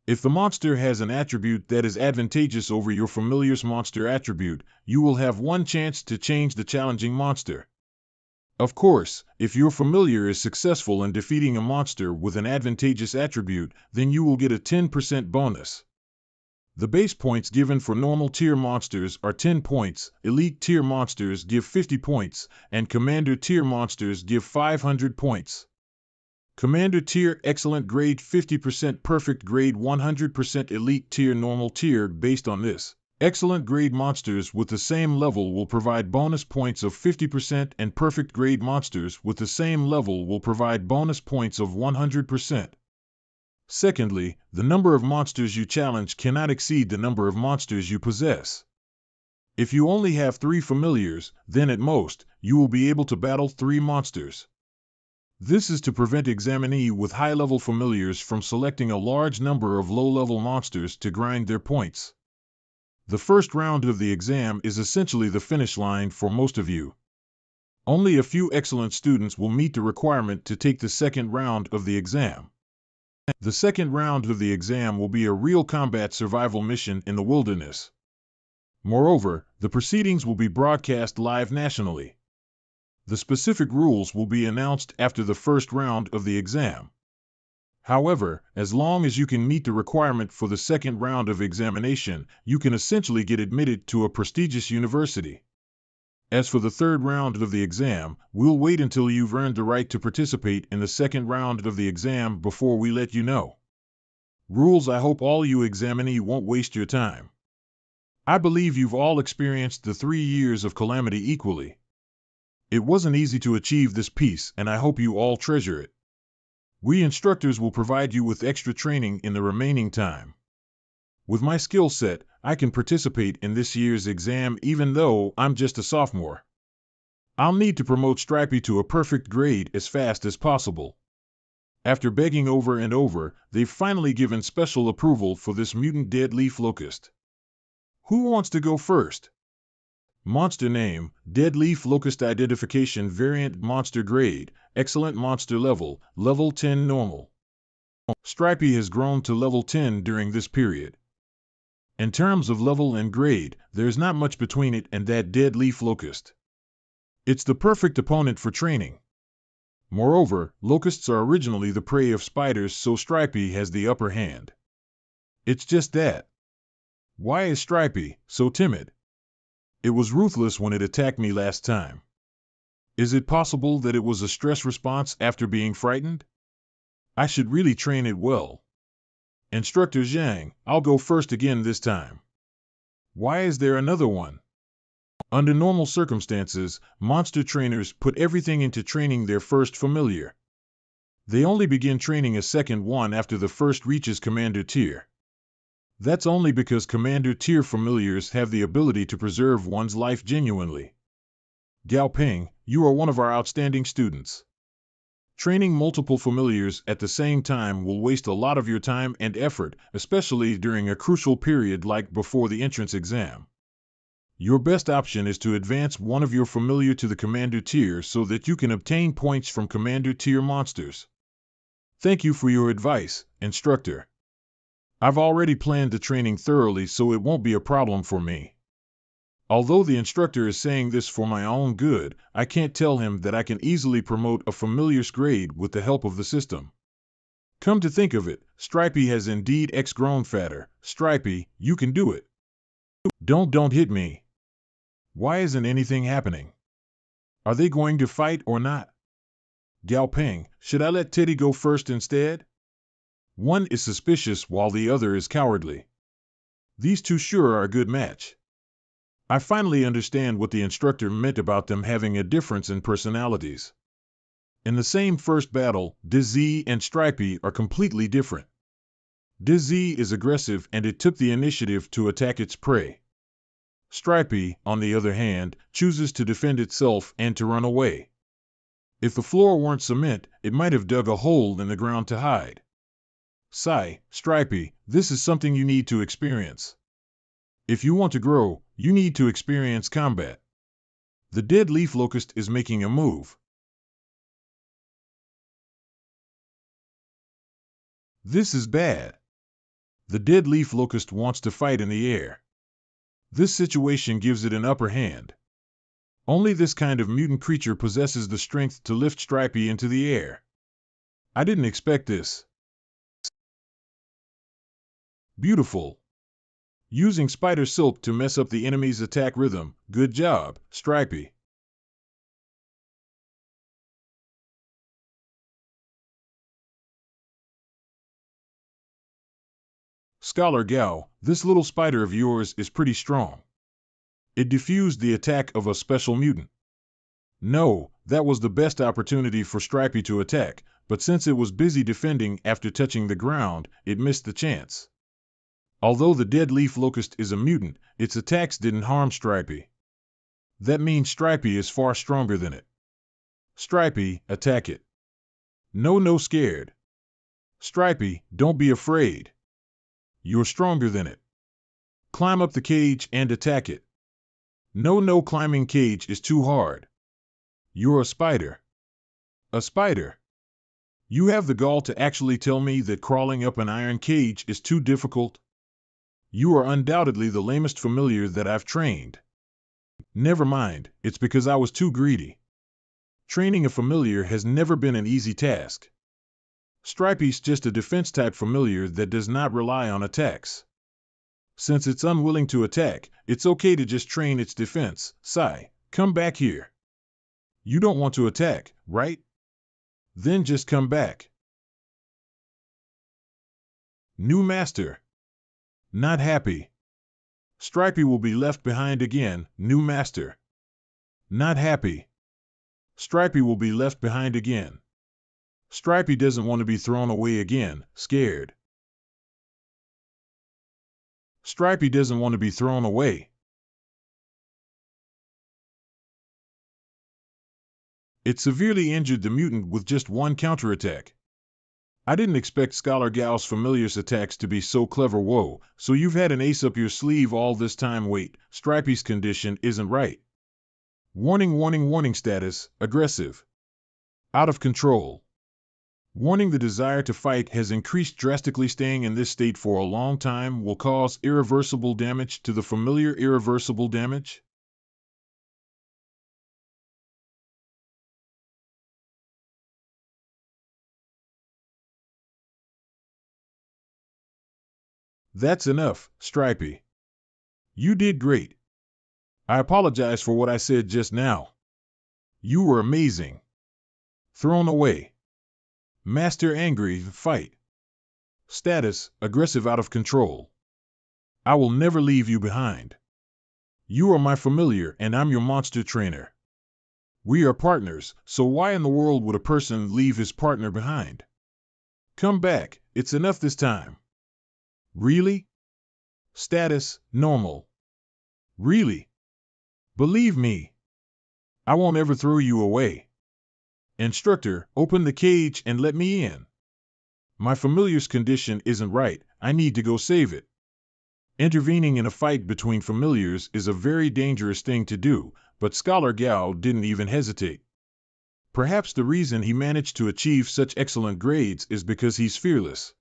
If the monster has an attribute that is advantageous over your familiar's monster attribute, you will have 1 chance to change the challenging monster. Of course, if your familiar is successful in defeating a monster with an advantageous attribute, then you will get a 10% bonus. The base points given for normal tier monsters are 10 points, elite tier monsters give 50 points, and commander tier monsters give 500 points. Commander tier excellent grade 50%, perfect grade 100%, elite tier normal tier. Based on this, excellent grade monsters with the same level will provide bonus points of 50%, and perfect grade monsters with the same level will provide bonus points of 100%. Secondly, the number of monsters you challenge cannot exceed the number of monsters you possess. If you only have 3 familiars, then at most, you will be able to battle 3 monsters. This is to prevent examinee with high-level familiars from selecting a large number of low-level monsters to grind their points. The first round of the exam is essentially the finish line for most of you. Only a few excellent students will meet the requirement to take the second round of the exam. The second round of the exam will be a real combat survival mission in the wilderness. Moreover, the proceedings will be broadcast live nationally. The specific rules will be announced after the first round of the exam. However, as long as you can meet the requirement for the second round of examination, you can essentially get admitted to a prestigious university. As for the third round of the exam, we'll wait until you've earned the right to participate in the second round of the exam before we let you know. Rules. I hope all you examinee won't waste your time. I believe you've all experienced the 3 years of calamity equally. It wasn't easy to achieve this peace, and I hope you all treasure it. We instructors will provide you with extra training in the remaining time. With my skill set, I can participate in this year's exam even though I'm just a sophomore. I'll need to promote Stripey to a perfect grade as fast as possible. After begging over and over, they've finally given special approval for this mutant dead leaf locust. Who wants to go first? Monster name, Dead Leaf Locust. Identification variant, monster grade, excellent monster level, level 10 normal. Stripey has grown to level 10 during this period. In terms of level and grade, there's not much between it and that dead leaf locust. It's the perfect opponent for training. Moreover, locusts are originally the prey of spiders, so Stripey has the upper hand. It's just that. Why is Stripey so timid? It was ruthless when it attacked me last time. Is it possible that it was a stress response after being frightened? I should really train it well. Instructor Zhang, I'll go first again this time. Why is there another one? Under normal circumstances, monster trainers put everything into training their first familiar. They only begin training a second one after the first reaches commander tier. That's only because commander tier familiars have the ability to preserve one's life genuinely. Gao Ping, you are one of our outstanding students. Training multiple familiars at the same time will waste a lot of your time and effort, especially during a crucial period like before the entrance exam. Your best option is to advance one of your familiar to the commander tier so that you can obtain points from commander tier monsters. Thank you for your advice, instructor. I've already planned the training thoroughly, so it won't be a problem for me. Although the instructor is saying this for my own good, I can't tell him that I can easily promote a familiar's grade with the help of the system. Come to think of it, Stripey has indeed grown fatter. Stripey, you can do it. Don't hit me. Why isn't anything happening? Are they going to fight or not? Gao Ping, should I let Teddy go first instead? One is suspicious while the other is cowardly. These two sure are a good match. I finally understand what the instructor meant about them having a difference in personalities. In the same first battle, Bease and Stripey are completely different. Bease is aggressive and it took the initiative to attack its prey. Stripey, on the other hand, chooses to defend itself and to run away. If the floor weren't cement, it might have dug a hole in the ground to hide. Sigh, Stripey, this is something you need to experience. If you want to grow, you need to experience combat. The dead leaf locust is making a move. This is bad. The dead leaf locust wants to fight in the air. This situation gives it an upper hand. Only this kind of mutant creature possesses the strength to lift Stripey into the air. I didn't expect this. Beautiful. Using spider silk to mess up the enemy's attack rhythm. Good job, Stripey. Scholar Gao, this little spider of yours is pretty strong. It diffused the attack of a special mutant. No, that was the best opportunity for Stripey to attack, but since it was busy defending after touching the ground, it missed the chance. Although the dead leaf locust is a mutant, its attacks didn't harm Stripey. That means Stripey is far stronger than it. Stripey, attack it. No scared. Stripey, don't be afraid. You're stronger than it. Climb up the cage and attack it. No climbing cage is too hard. You're a spider. A spider. You have the gall to actually tell me that crawling up an iron cage is too difficult? You are undoubtedly the lamest familiar that I've trained. Never mind, it's because I was too greedy. Training a familiar has never been an easy task. Stripey's just a defense-type familiar that does not rely on attacks. Since it's unwilling to attack, it's okay to just train its defense. Sigh, come back here. You don't want to attack, right? Then just come back. New master. Not happy. Stripey will be left behind again, new master. Not happy. Stripey will be left behind again. Stripey doesn't want to be thrown away again, scared. Stripey doesn't want to be thrown away. It severely injured the mutant with just one counterattack. I didn't expect Scholar Gao's familiar's attacks to be so clever. Whoa, so you've had an ace up your sleeve all this time. Wait, Stripey's condition isn't right. Warning status, aggressive. Out of control. Warning, the desire to fight has increased drastically. Staying in this state for a long time will cause irreversible damage to the familiar. Irreversible damage? That's enough, Stripey. You did great. I apologize for what I said just now. You were amazing. Thrown away. Master angry, fight. Status, aggressive, out of control. I will never leave you behind. You are my familiar and I'm your monster trainer. We are partners, so why in the world would a person leave his partner behind? Come back, it's enough this time. Really? Status, normal. Really? Believe me. I won't ever throw you away. Instructor, open the cage and let me in. My familiar's condition isn't right, I need to go save it. Intervening in a fight between familiars is a very dangerous thing to do, but Scholar Gao didn't even hesitate. Perhaps the reason he managed to achieve such excellent grades is because he's fearless.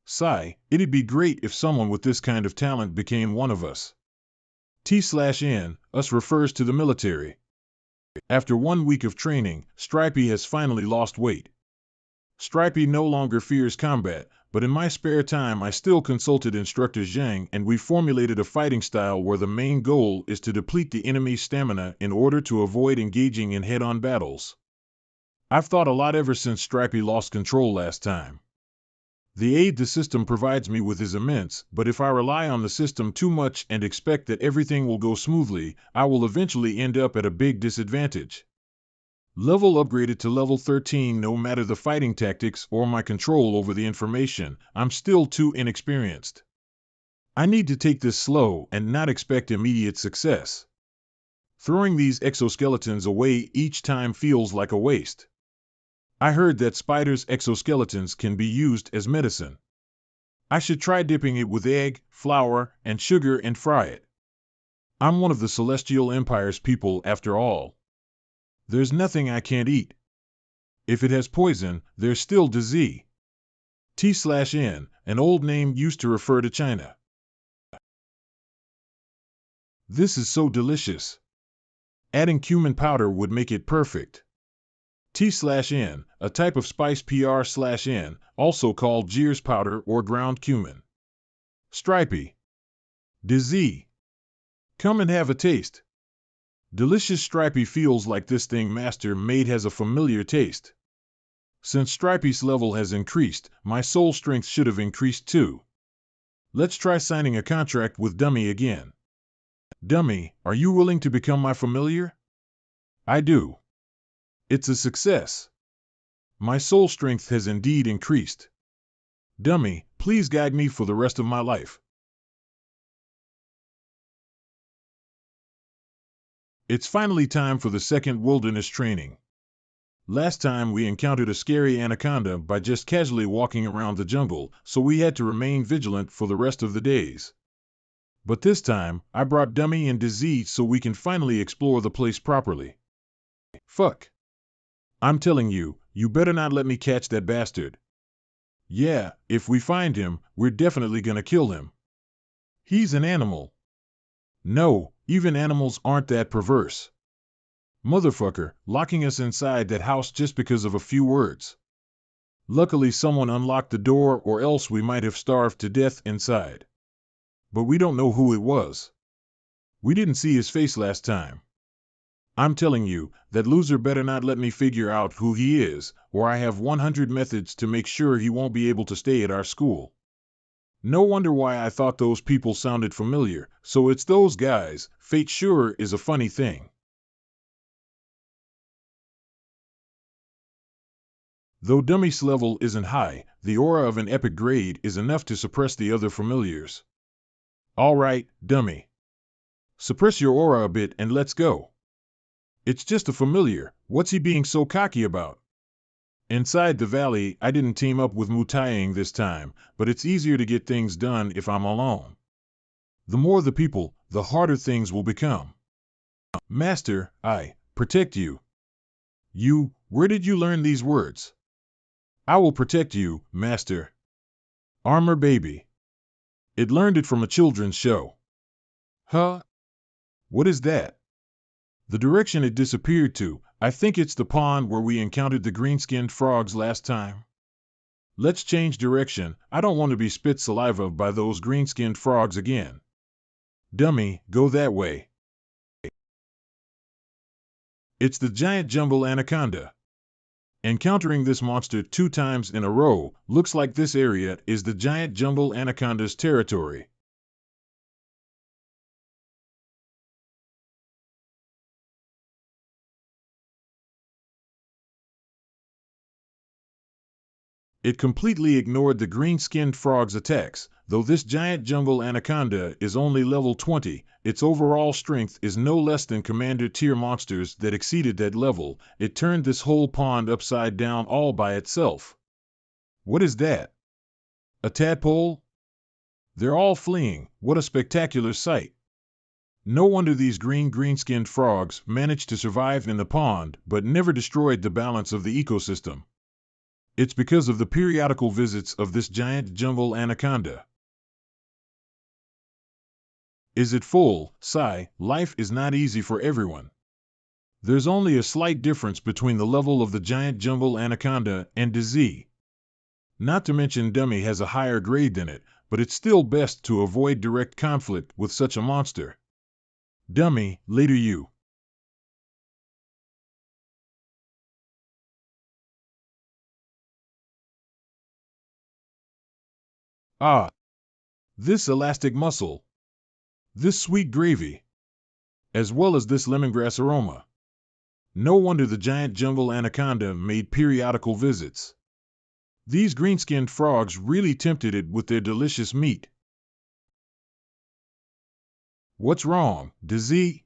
Sigh, it'd be great if someone with this kind of talent became one of us. T/N, us refers to the military. After 1 week of training, Stripey has finally lost weight. Stripey no longer fears combat, but in my spare time I still consulted Instructor Zhang and we formulated a fighting style where the main goal is to deplete the enemy's stamina in order to avoid engaging in head-on battles. I've thought a lot ever since Stripey lost control last time. The aid the system provides me with is immense, but if I rely on the system too much and expect that everything will go smoothly, I will eventually end up at a big disadvantage. Level upgraded to level 13, no matter the fighting tactics or my control over the information, I'm still too inexperienced. I need to take this slow and not expect immediate success. Throwing these exoskeletons away each time feels like a waste. I heard that spiders' exoskeletons can be used as medicine. I should try dipping it with egg, flour, and sugar and fry it. I'm one of the Celestial Empire's people after all. There's nothing I can't eat. If it has poison, there's still disease. T/N, an old name used to refer to China. This is so delicious. Adding cumin powder would make it perfect. T/N, a type of spice PR/N, also called Jeers powder or ground cumin. Stripey. Disease. Come and have a taste. Delicious. Stripey feels like this thing Master made has a familiar taste. Since Stripey's level has increased, my soul strength should have increased too. Let's try signing a contract with Dummy again. Dummy, are you willing to become my familiar? I do. It's a success. My soul strength has indeed increased. Dummy, please guide me for the rest of my life. It's finally time for the second wilderness training. Last time we encountered a scary anaconda by just casually walking around the jungle, so we had to remain vigilant for the rest of the days. But this time, I brought Dummy and Disease so we can finally explore the place properly. Fuck. I'm telling you, you better not let me catch that bastard. Yeah, if we find him, we're definitely gonna kill him. He's an animal. No, even animals aren't that perverse. Motherfucker, locking us inside that house just because of a few words. Luckily someone unlocked the door or else we might have starved to death inside. But we don't know who it was. We didn't see his face last time. I'm telling you, that loser better not let me figure out who he is, or I have 100 methods to make sure he won't be able to stay at our school. No wonder why I thought those people sounded familiar, so it's those guys. Fate sure is a funny thing. Though Dummy's level isn't high, the aura of an epic grade is enough to suppress the other familiars. Alright, Dummy. Suppress your aura a bit and let's go. It's just a familiar, what's he being so cocky about? Inside the valley, I didn't team up with Mutaying this time, but it's easier to get things done if I'm alone. The more the people, the harder things will become. Master, I protect you. You, where did you learn these words? I will protect you, Master. Armor baby. It learned it from a children's show. Huh? What is that? The direction it disappeared to, I think it's the pond where we encountered the green-skinned frogs last time. Let's change direction, I don't want to be spit saliva by those green-skinned frogs again. Dummy, go that way. It's the giant jumbo anaconda. Encountering this monster 2 times in a row, looks like this area is the giant jumbo anaconda's territory. It completely ignored the green-skinned frog's attacks. Though this giant jumbo anaconda is only level 20, its overall strength is no less than commander tier monsters that exceeded that level. It turned this whole pond upside down all by itself. What is that? A tadpole? They're all fleeing. What a spectacular sight. No wonder these green-skinned frogs managed to survive in the pond but never destroyed the balance of the ecosystem. It's because of the periodical visits of this giant jungle anaconda. Is it full? Sigh, life is not easy for everyone. There's only a slight difference between the level of the giant jungle anaconda and disease. Not to mention Dummy has a higher grade than it, but it's still best to avoid direct conflict with such a monster. Dummy, later you. Ah, this elastic muscle, this sweet gravy, as well as this lemongrass aroma. No wonder the giant jungle anaconda made periodical visits. These green-skinned frogs really tempted it with their delicious meat. What's wrong, disease?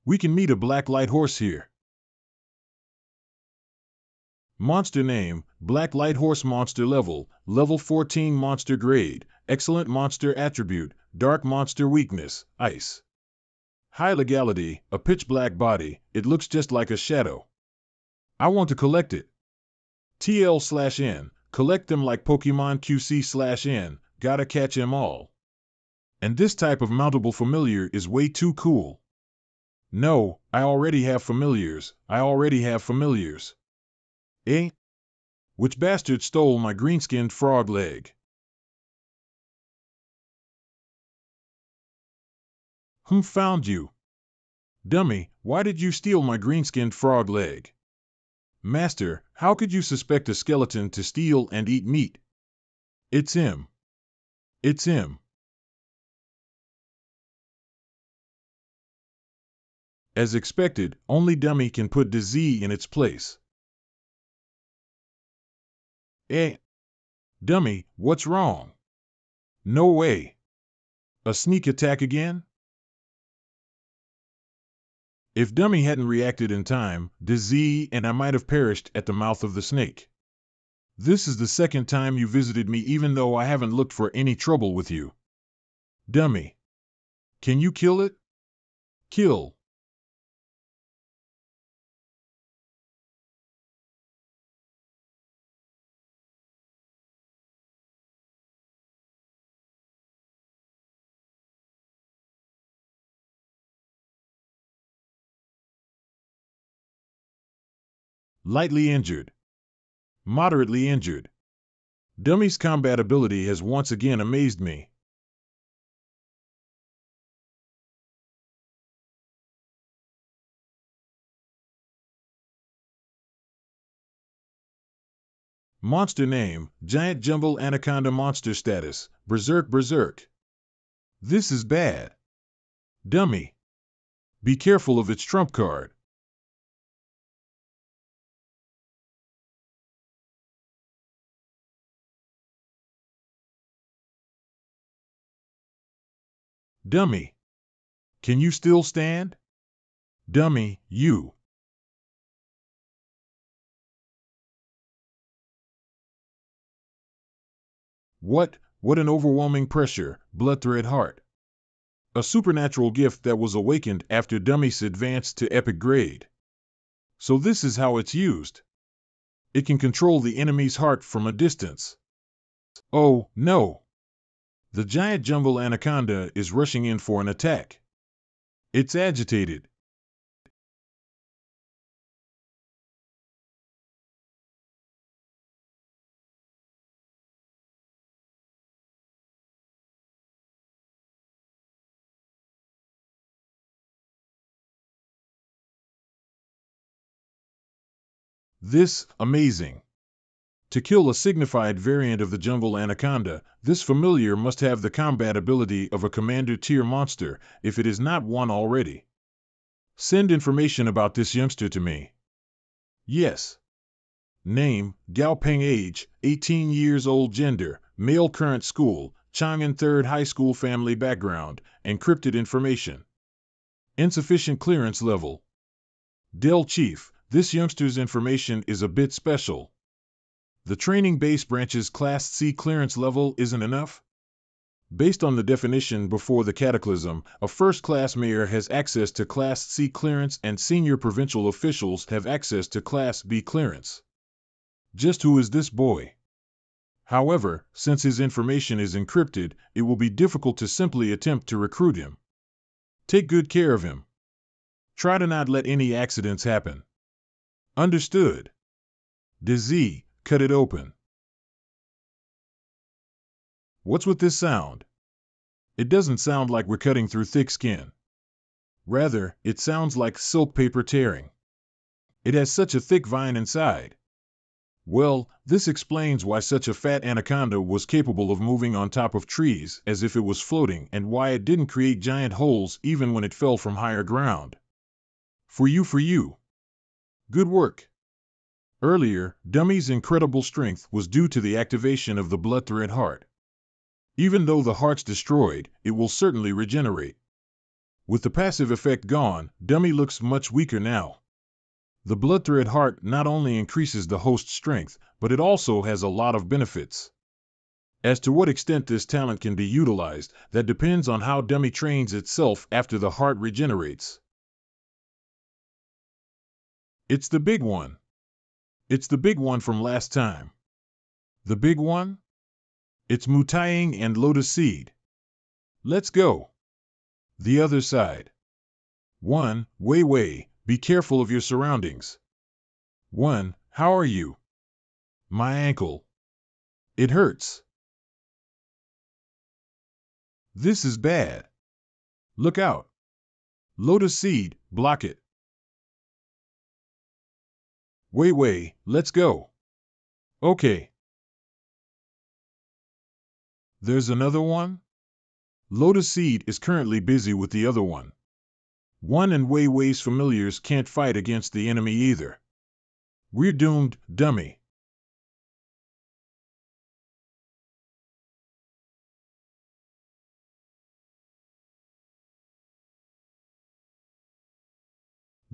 We can meet a black light horse here. Monster name, Black Light Horse. Monster level, level 14 monster grade, excellent monster attribute, dark monster weakness, ice. High legality, a pitch black body, it looks just like a shadow. I want to collect it. TL/N, collect them like Pokemon QC/N, gotta catch 'em all. And this type of mountable familiar is way too cool. No, I already have familiars. Eh? Which bastard stole my green-skinned frog leg? Who found you? Dummy, why did you steal my green-skinned frog leg? Master, how could you suspect a skeleton to steal and eat meat? It's him. It's him. As expected, only Dummy can put disease in its place. Eh? Dummy, what's wrong? No way. A sneak attack again? If Dummy hadn't reacted in time, disease and I might have perished at the mouth of the snake. This is the second time you visited me even though I haven't looked for any trouble with you. Dummy. Can you kill it? Kill. Lightly injured. Moderately injured. Dummy's combat ability has once again amazed me. Monster name, Giant Jumble Anaconda. Monster status, Berserk. This is bad. Dummy. Be careful of its trump card. Dummy. Can you still stand? Dummy, you. What an overwhelming pressure, blood thread heart. A supernatural gift that was awakened after Dummy's advanced to epic grade. So this is how it's used. It can control the enemy's heart from a distance. Oh, no. The giant jumble anaconda is rushing in for an attack. It's agitated. This, amazing. To kill a signified variant of the jungle anaconda, this familiar must have the combat ability of a commander tier monster, if it is not one already. Send information about this youngster to me. Yes. Name, Gaopeng. Age, 18 years old. Gender, male. Current school, Chang'an 3rd High School. Family background, encrypted information. Insufficient clearance level. Del Chief, this youngster's information is a bit special. The training base branch's Class C clearance level isn't enough? Based on the definition before the cataclysm, a first-class mayor has access to Class C clearance and senior provincial officials have access to Class B clearance. Just who is this boy? However, since his information is encrypted, it will be difficult to simply attempt to recruit him. Take good care of him. Try to not let any accidents happen. Understood. Bease, cut it open. What's with this sound? It doesn't sound like we're cutting through thick skin. Rather, it sounds like silk paper tearing. It has such a thick vine inside. Well, this explains why such a fat anaconda was capable of moving on top of trees as if it was floating, and why it didn't create giant holes even when it fell from higher ground. For you. Good work. Earlier, Dummy's incredible strength was due to the activation of the blood thread heart. Even though the heart's destroyed, it will certainly regenerate. With the passive effect gone, Dummy looks much weaker now. The blood thread heart not only increases the host's strength, but it also has a lot of benefits. As to what extent this talent can be utilized, that depends on how Dummy trains itself after the heart regenerates. It's the big one. It's the big one from last time. The big one? It's Mutaing and Lotus Seed. Let's go. The other side. 1. Wei, be careful of your surroundings. 1. How are you? My ankle. It hurts. This is bad. Look out. Lotus Seed, block it. Wei, let's go. Okay. There's another one? Lotus Seed is currently busy with the other one. One and Wei's familiars can't fight against the enemy either. We're doomed, Dummy.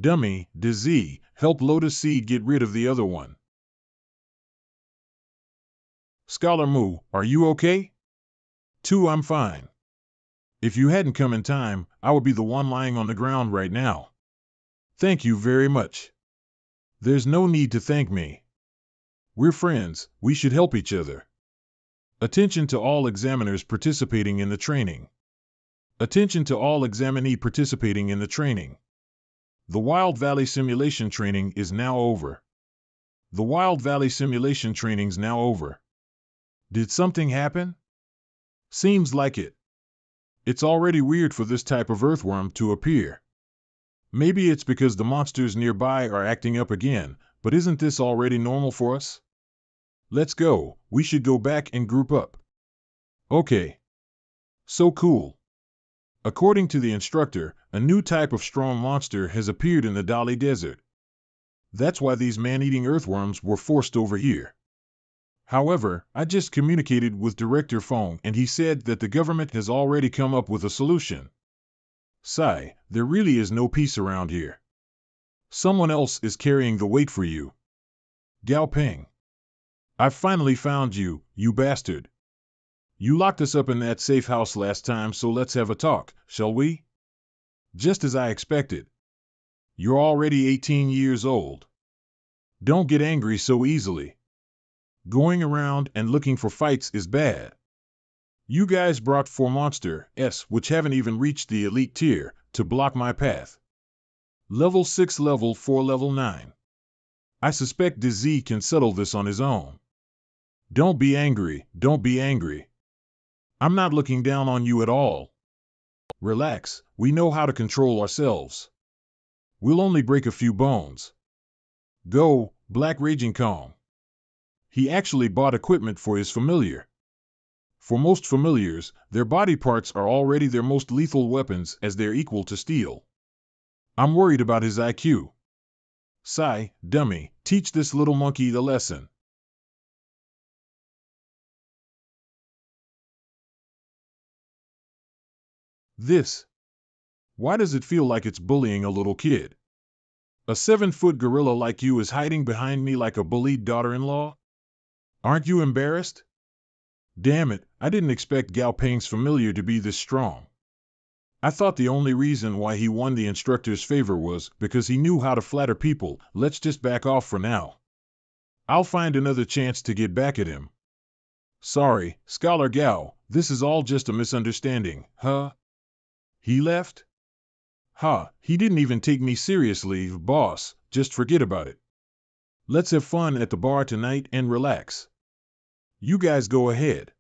Dummy, Bease, help Lotus Seed get rid of the other one. Scholar Mu, are you okay? 2. I'm fine. If you hadn't come in time, I would be the one lying on the ground right now. Thank you very much. There's no need to thank me. We're friends, we should help each other. Attention to all examiners participating in the training. Attention to all examinee participating in the training. The Wild Valley Simulation Training is now over. The Wild Valley Simulation Training's now over. Did something happen? Seems like it. It's already weird for this type of earthworm to appear. Maybe it's because the monsters nearby are acting up again, but isn't this already normal for us? Let's go, we should go back and group up. Okay. So cool. According to the instructor, a new type of strong monster has appeared in the Dali Desert. That's why these man-eating earthworms were forced over here. However, I just communicated with Director Fong and he said that the government has already come up with a solution. Sai, there really is no peace around here. Someone else is carrying the weight for you. Gao Peng. I've finally found you, you bastard. You locked us up in that safe house last time, so let's have a talk, shall we? Just as I expected. You're already 18 years old. Don't get angry so easily. Going around and looking for fights is bad. You guys brought 4 monsters, which haven't even reached the elite tier, to block my path. Level 6, level 4, level 9. I suspect Bease can settle this on his own. Don't be angry, don't be angry. I'm not looking down on you at all. Relax, we know how to control ourselves. We'll only break a few bones. Go, Black Raging Kong. He actually bought equipment for his familiar. For most familiars, their body parts are already their most lethal weapons as they're equal to steel. I'm worried about his IQ. Sai, Dummy, teach this little monkey the lesson. This. Why does it feel like it's bullying a little kid? A 7-foot gorilla like you is hiding behind me like a bullied daughter-in-law? Aren't you embarrassed? Damn it, I didn't expect Gao Peng's familiar to be this strong. I thought the only reason why he won the instructor's favor was because he knew how to flatter people. Let's just back off for now. I'll find another chance to get back at him. Sorry, Scholar Gao, this is all just a misunderstanding, huh? He left? Ha, he didn't even take me seriously, boss, just forget about it. Let's have fun at the bar tonight and relax. You guys go ahead.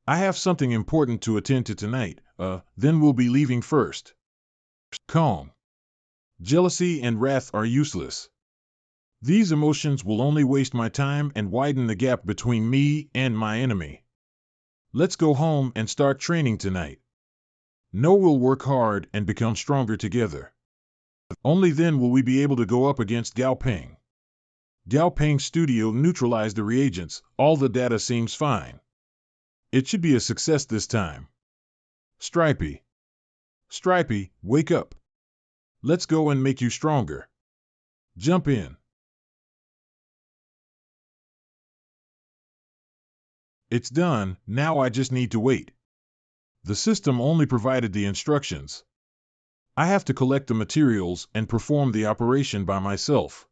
I have something important to attend to tonight, then we'll be leaving first. Calm. Jealousy and wrath are useless. These emotions will only waste my time and widen the gap between me and my enemy. Let's go home and start training tonight. No, we'll work hard and become stronger together. Only then will we be able to go up against Gao Peng. Gao Peng's studio neutralized the reagents, all the data seems fine. It should be a success this time. Stripey. Stripey, wake up. Let's go and make you stronger. Jump in. It's done, now I just need to wait. The system only provided the instructions. I have to collect the materials and perform the operation by myself.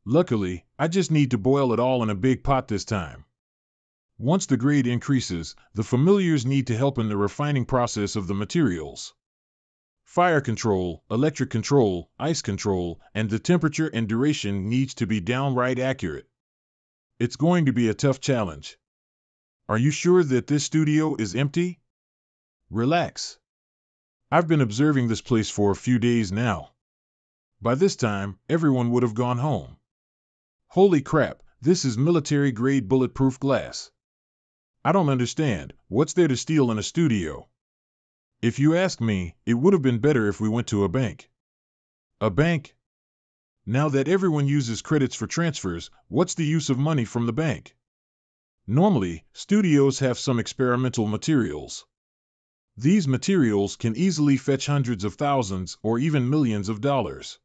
Luckily, I just need to boil it all in a big pot this time. Once the grade increases, the familiars need to help in the refining process of the materials. Fire control, electric control, ice control, and the temperature and duration needs to be downright accurate. It's going to be a tough challenge. Are you sure that this studio is empty? Relax. I've been observing this place for a few days now. By this time, everyone would have gone home. Holy crap, this is military-grade bulletproof glass. I don't understand, what's there to steal in a studio? If you ask me, it would have been better if we went to a bank. A bank? Now that everyone uses credits for transfers, what's the use of money from the bank? Normally, studios have some experimental materials. These materials can easily fetch hundreds of thousands or even millions of dollars.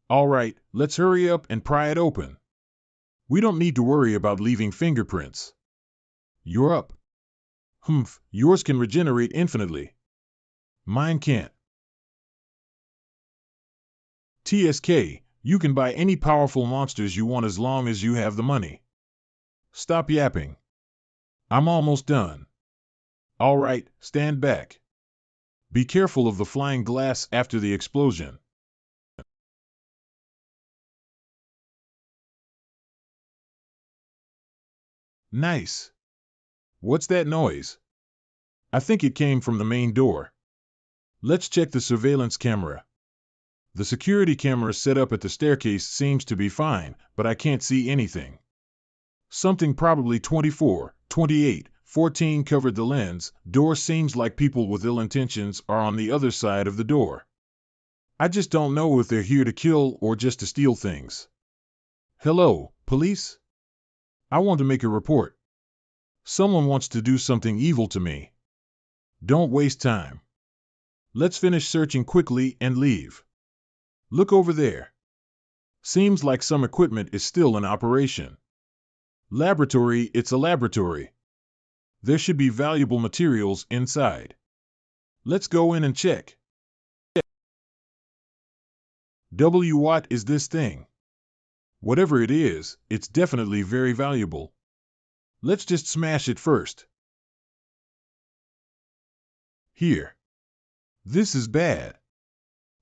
All right, let's hurry up and pry it open. We don't need to worry about leaving fingerprints. You're up. Humph, yours can regenerate infinitely. Mine can't. TSK, you can buy any powerful monsters you want as long as you have the money. Stop yapping. I'm almost done. All right, stand back. Be careful of the flying glass after the explosion. Nice. What's that noise? I think it came from the main door. Let's check the surveillance camera. The security camera set up at the staircase seems to be fine, but I can't see anything. Something probably 24, 28, 14 covered the lens. Door seems like people with ill intentions are on the other side of the door. I just don't know if they're here to kill or just to steal things. Hello, police? I want to make a report. Someone wants to do something evil to me. Don't waste time. Let's finish searching quickly and leave. Look over there. Seems like some equipment is still in operation. Laboratory, it's a laboratory. There should be valuable materials inside. Let's go in and check. What is this thing? Whatever it is, it's definitely very valuable. Let's just smash it first. Here. This is bad.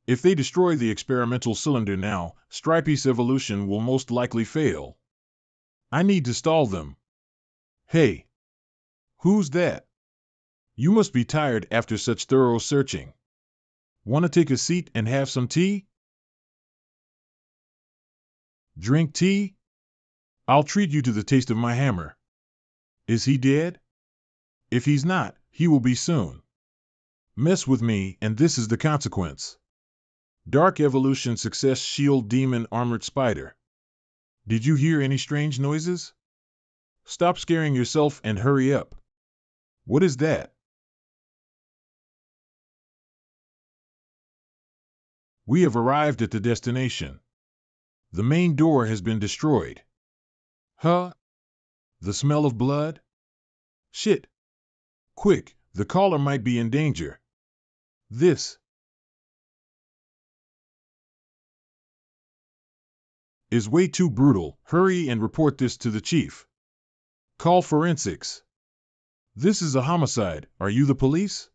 If they destroy the experimental cylinder now, Stripey's evolution will most likely fail. I need to stall them. Hey. Who's that? You must be tired after such thorough searching. Want to take a seat and have some tea? Drink tea? I'll treat you to the taste of my hammer. Is he dead? If he's not, he will be soon. Mess with me, and this is the consequence. Dark Evolution Success Shield Demon Armored Spider. Did you hear any strange noises? Stop scaring yourself and hurry up. What is that? We have arrived at the destination. The main door has been destroyed. Huh? The smell of blood? Shit. Quick, the caller might be in danger. This. is way too brutal. Hurry and report this to the chief. Call forensics. This is a homicide. Are you the police?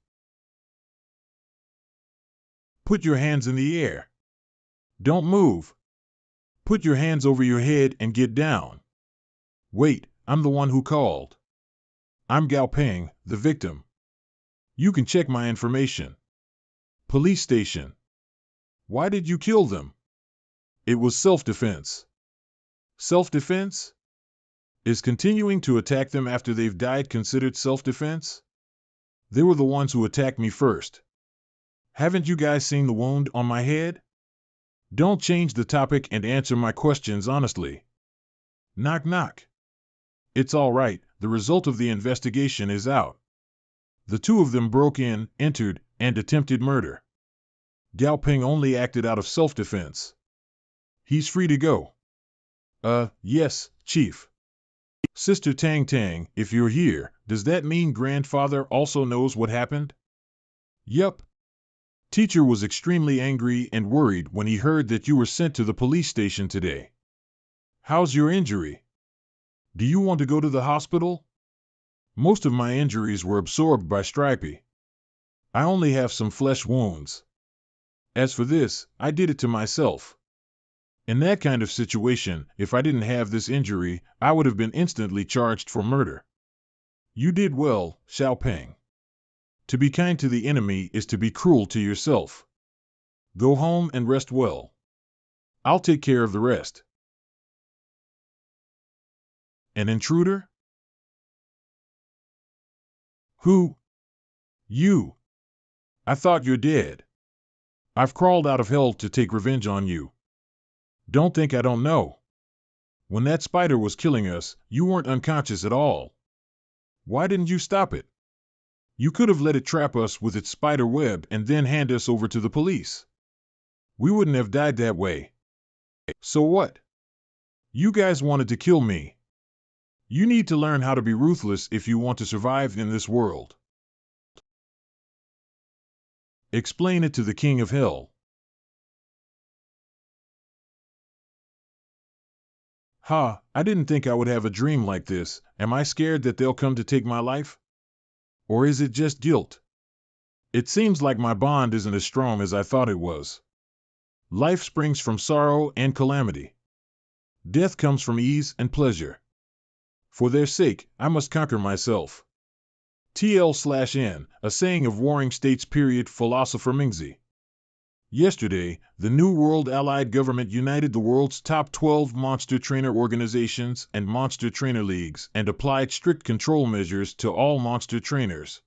Put your hands in the air. Don't move. Put your hands over your head and get down. Wait, I'm the one who called. I'm Gao Peng, the victim. You can check my information. Police station. Why did you kill them? It was self-defense. Self-defense? Is continuing to attack them after they've died considered self-defense? They were the ones who attacked me first. Haven't you guys seen the wound on my head? Don't change the topic and answer my questions honestly. Knock knock. It's all right, the result of the investigation is out. The two of them broke in, entered, and attempted murder. Gao Peng only acted out of self-defense. He's free to go. Yes, Chief. Sister Tang Tang, if you're here, does that mean grandfather also knows what happened? Yup. Teacher was extremely angry and worried when he heard that you were sent to the police station today. How's your injury? Do you want to go to the hospital? Most of my injuries were absorbed by Stripey. I only have some flesh wounds. As for this, I did it to myself. In that kind of situation, if I didn't have this injury, I would have been instantly charged for murder. You did well, Xiao Peng. To be kind to the enemy is to be cruel to yourself. Go home and rest well. I'll take care of the rest. An intruder? Who? You. I thought you're dead. I've crawled out of hell to take revenge on you. Don't think I don't know. When that spider was killing us, you weren't unconscious at all. Why didn't you stop it? You could have let it trap us with its spider web and then hand us over to the police. We wouldn't have died that way. So what? You guys wanted to kill me. You need to learn how to be ruthless if you want to survive in this world. Explain it to the King of Hell. Ha, I didn't think I would have a dream like this. Am I scared that they'll come to take my life? Or is it just guilt? It seems like my bond isn't as strong as I thought it was. Life springs from sorrow and calamity. Death comes from ease and pleasure. For their sake, I must conquer myself. TL/N, a saying of Warring States period philosopher Mingzi. Yesterday, the New World Allied Government united the world's top 12 monster trainer organizations and monster trainer leagues and applied strict control measures to all monster trainers.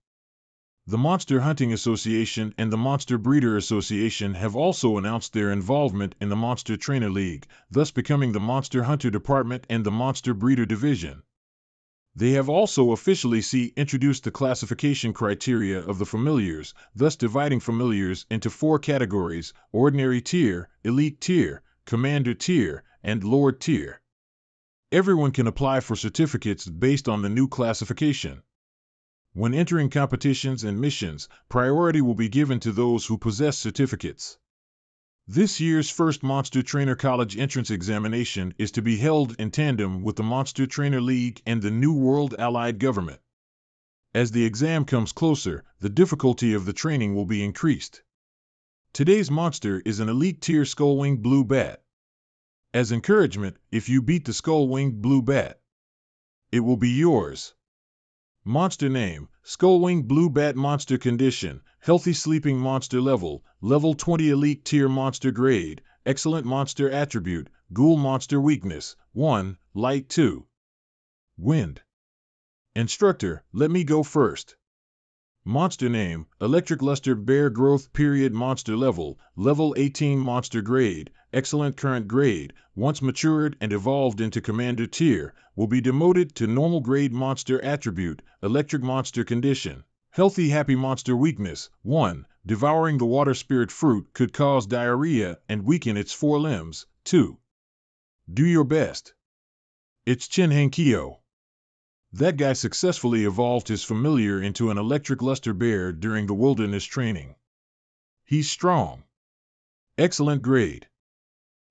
The Monster Hunting Association and the Monster Breeder Association have also announced their involvement in the Monster Trainer League, thus becoming the Monster Hunter Department and the Monster Breeder Division. They have also officially introduced the classification criteria of the familiars, thus dividing familiars into 4 categories: Ordinary Tier, Elite Tier, Commander Tier, and Lord Tier. Everyone can apply for certificates based on the new classification. When entering competitions and missions, priority will be given to those who possess certificates. This year's first Monster Trainer College entrance examination is to be held in tandem with the Monster Trainer League and the New World Allied Government. As the exam comes closer, the difficulty of the training will be increased. Today's monster is an elite tier skull-winged blue bat. As encouragement, if you beat the skull-winged blue bat, it will be yours. Monster name: Skull-winged blue bat. Monster condition: healthy sleeping. Monster level: level 20. Elite tier. Monster grade: excellent. Monster attribute: ghoul. Monster weakness: 1, light. 2, wind. Instructor: let me go first. Monster name: electric luster. Bear growth period. Monster level: level 18. Monster grade: excellent. Current grade: once matured and evolved into commander tier, will be demoted to normal grade. Monster attribute: electric. Monster condition: healthy. Happy. Monster weakness: 1, devouring the water spirit fruit could cause diarrhea and weaken its 4 limbs. 2, do your best. It's Chin Hankyo. That guy successfully evolved his familiar into an electric luster bear during the wilderness training. He's strong. Excellent grade.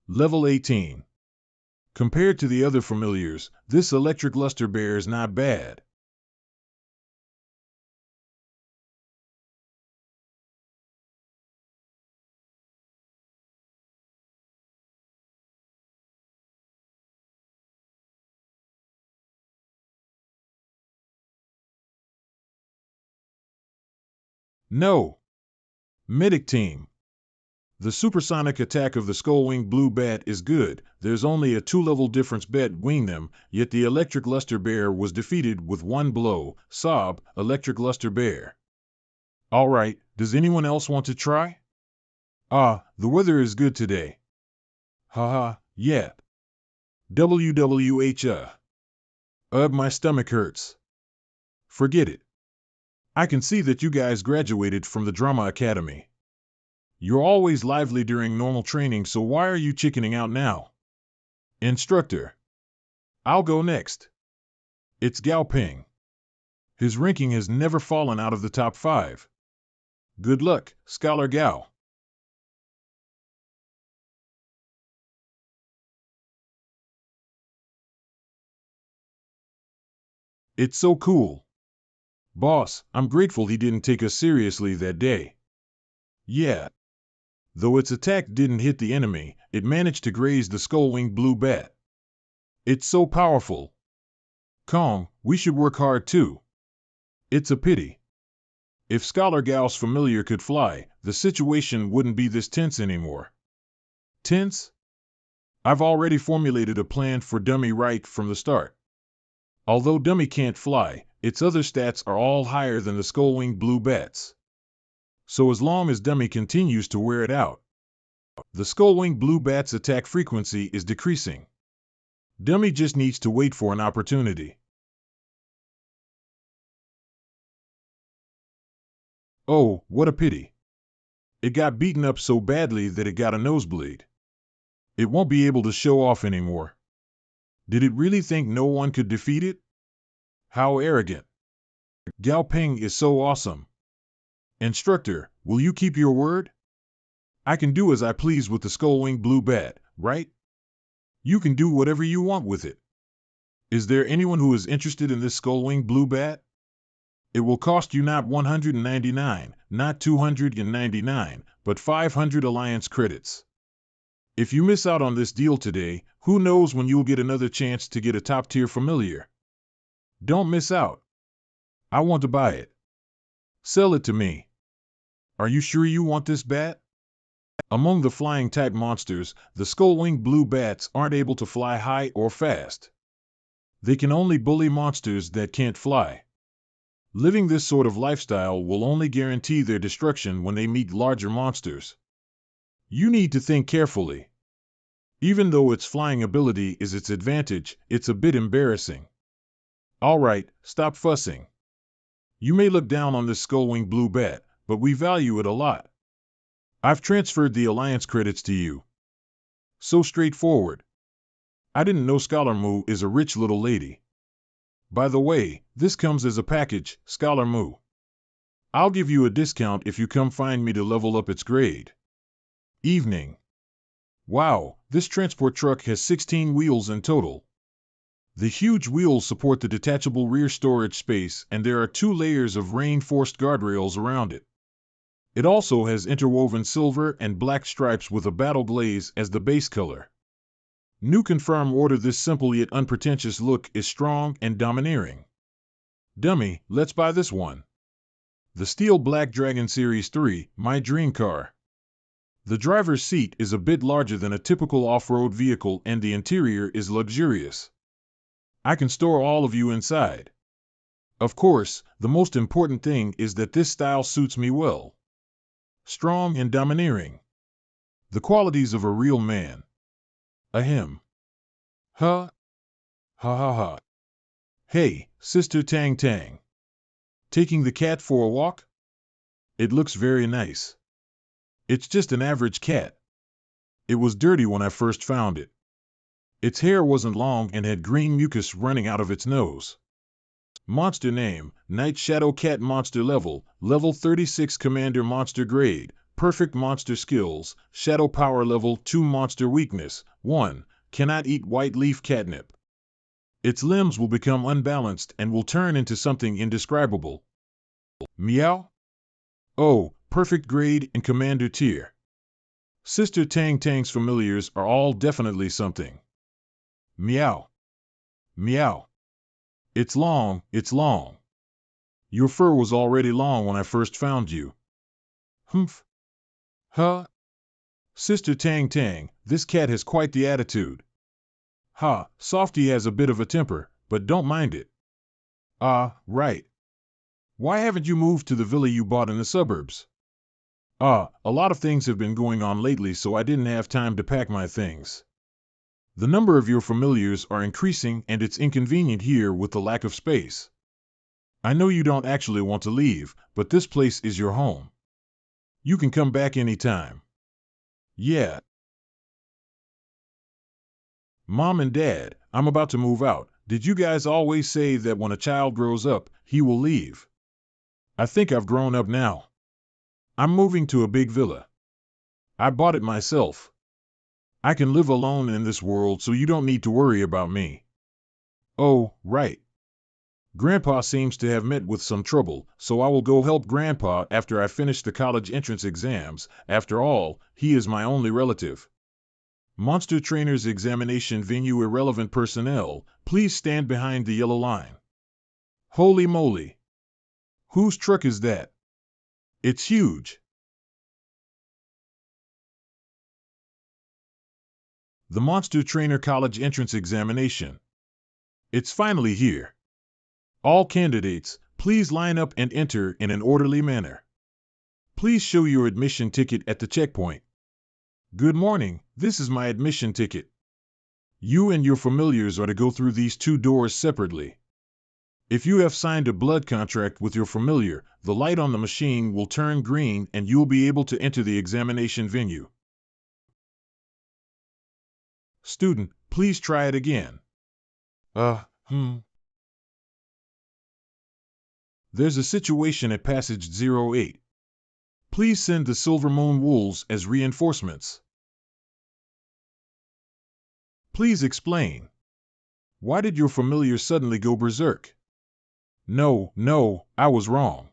Level 18. Compared to the other familiars, this electric luster bear is not bad. No. Medic team. The supersonic attack of the skull-winged blue bat is good. There's only a 2-level difference between them, yet the electric luster bear was defeated with one blow. Sob, electric luster bear. Alright, does anyone else want to try? Ah, the weather is good today. Haha, yeah. WWH. My stomach hurts. Forget it. I can see that you guys graduated from the drama academy. You're always lively during normal training, so why are you chickening out now? Instructor. I'll go next. It's Gao Ping. His ranking has never fallen out of the top 5. Good luck, Scholar Gao. It's so cool. Boss, I'm grateful he didn't take us seriously that day. Yeah. Though its attack didn't hit the enemy, it managed to graze the skull-winged blue bat. It's so powerful. Kong, we should work hard too. It's a pity. If Scholar Gao's familiar could fly, the situation wouldn't be this tense anymore. Tense? I've already formulated a plan for Dummy right from the start. Although Dummy can't fly, its other stats are all higher than the skull-winged blue bat's. So as long as Dummy continues to wear it out, the skull-winged blue bat's attack frequency is decreasing. Dummy just needs to wait for an opportunity. Oh, what a pity. It got beaten up so badly that it got a nosebleed. It won't be able to show off anymore. Did it really think no one could defeat it? How arrogant. Gao Ping is so awesome. Instructor, will you keep your word? I can do as I please with the skull-winged blue bat, right? You can do whatever you want with it. Is there anyone who is interested in this skull-winged blue bat? It will cost you not 199, not 299, but 500 Alliance credits. If you miss out on this deal today, who knows when you'll get another chance to get a top-tier familiar. Don't miss out. I want to buy it. Sell it to me. Are you sure you want this bat? Among the flying-type monsters, the skull-winged blue bats aren't able to fly high or fast. They can only bully monsters that can't fly. Living this sort of lifestyle will only guarantee their destruction when they meet larger monsters. You need to think carefully. Even though its flying ability is its advantage, it's a bit embarrassing. Alright, stop fussing. You may look down on this skull-winged blue bat, but we value it a lot. I've transferred the Alliance credits to you. So straightforward. I didn't know Scholar Moo is a rich little lady. By the way, this comes as a package, Scholar Moo. I'll give you a discount if you come find me to level up its grade. Evening. Wow, this transport truck has 16 wheels in total. The huge wheels support the detachable rear storage space, and there are 2 layers of reinforced guardrails around it. It also has interwoven silver and black stripes with a battle glaze as the base color. New confirm order. This simple yet unpretentious look is strong and domineering. Dummy, let's buy this one. The Steel Black Dragon Series 3, my dream car. The driver's seat is a bit larger than a typical off-road vehicle and the interior is luxurious. I can store all of you inside. Of course, the most important thing is that this style suits me well. Strong and domineering. The qualities of a real man. Ahem. Ha. Ha ha ha. Hey, Sister Tang Tang. Taking the cat for a walk? It looks very nice. It's just an average cat. It was dirty when I first found it. Its hair wasn't long and had green mucus running out of its nose. Monster name, Night Shadow Cat. Monster level, level 36 Commander. Monster grade, perfect. Monster skills, Shadow power level 2. Monster weakness, 1, cannot eat white leaf catnip. Its limbs will become unbalanced and will turn into something indescribable. Meow? Oh, perfect grade and commander tier. Sister Tang Tang's familiars are all definitely something. Meow. Meow. It's long, it's long. Your fur was already long when I first found you. Humph. Huh? Sister Tang Tang, this cat has quite the attitude. Ha, Softy has a bit of a temper, but don't mind it. Ah, right. Why haven't you moved to the villa you bought in the suburbs? Ah, a lot of things have been going on lately, so I didn't have time to pack my things. The number of your familiars are increasing and it's inconvenient here with the lack of space. I know you don't actually want to leave, but this place is your home. You can come back anytime. Yeah. Mom and Dad, I'm about to move out. Did you guys always say that when a child grows up, he will leave? I think I've grown up now. I'm moving to a big villa. I bought it myself. I can live alone in this world, so you don't need to worry about me. Oh, right. Grandpa seems to have met with some trouble, so I will go help Grandpa after I finish the college entrance exams. After all, he is my only relative. Monster Trainers Examination Venue Irrelevant Personnel, please stand behind the yellow line. Holy moly! Whose truck is that? It's huge. The Monster Trainer College Entrance Examination. It's finally here. All candidates, please line up and enter in an orderly manner. Please show your admission ticket at the checkpoint. Good morning, this is my admission ticket. You and your familiars are to go through these two doors separately. If you have signed a blood contract with your familiar, the light on the machine will turn green and you'll be able to enter the examination venue. Student, please try it again. There's a situation at passage 08. Please send the Silver Moon Wolves as reinforcements. Please explain. Why did your familiar suddenly go berserk? No, I was wrong.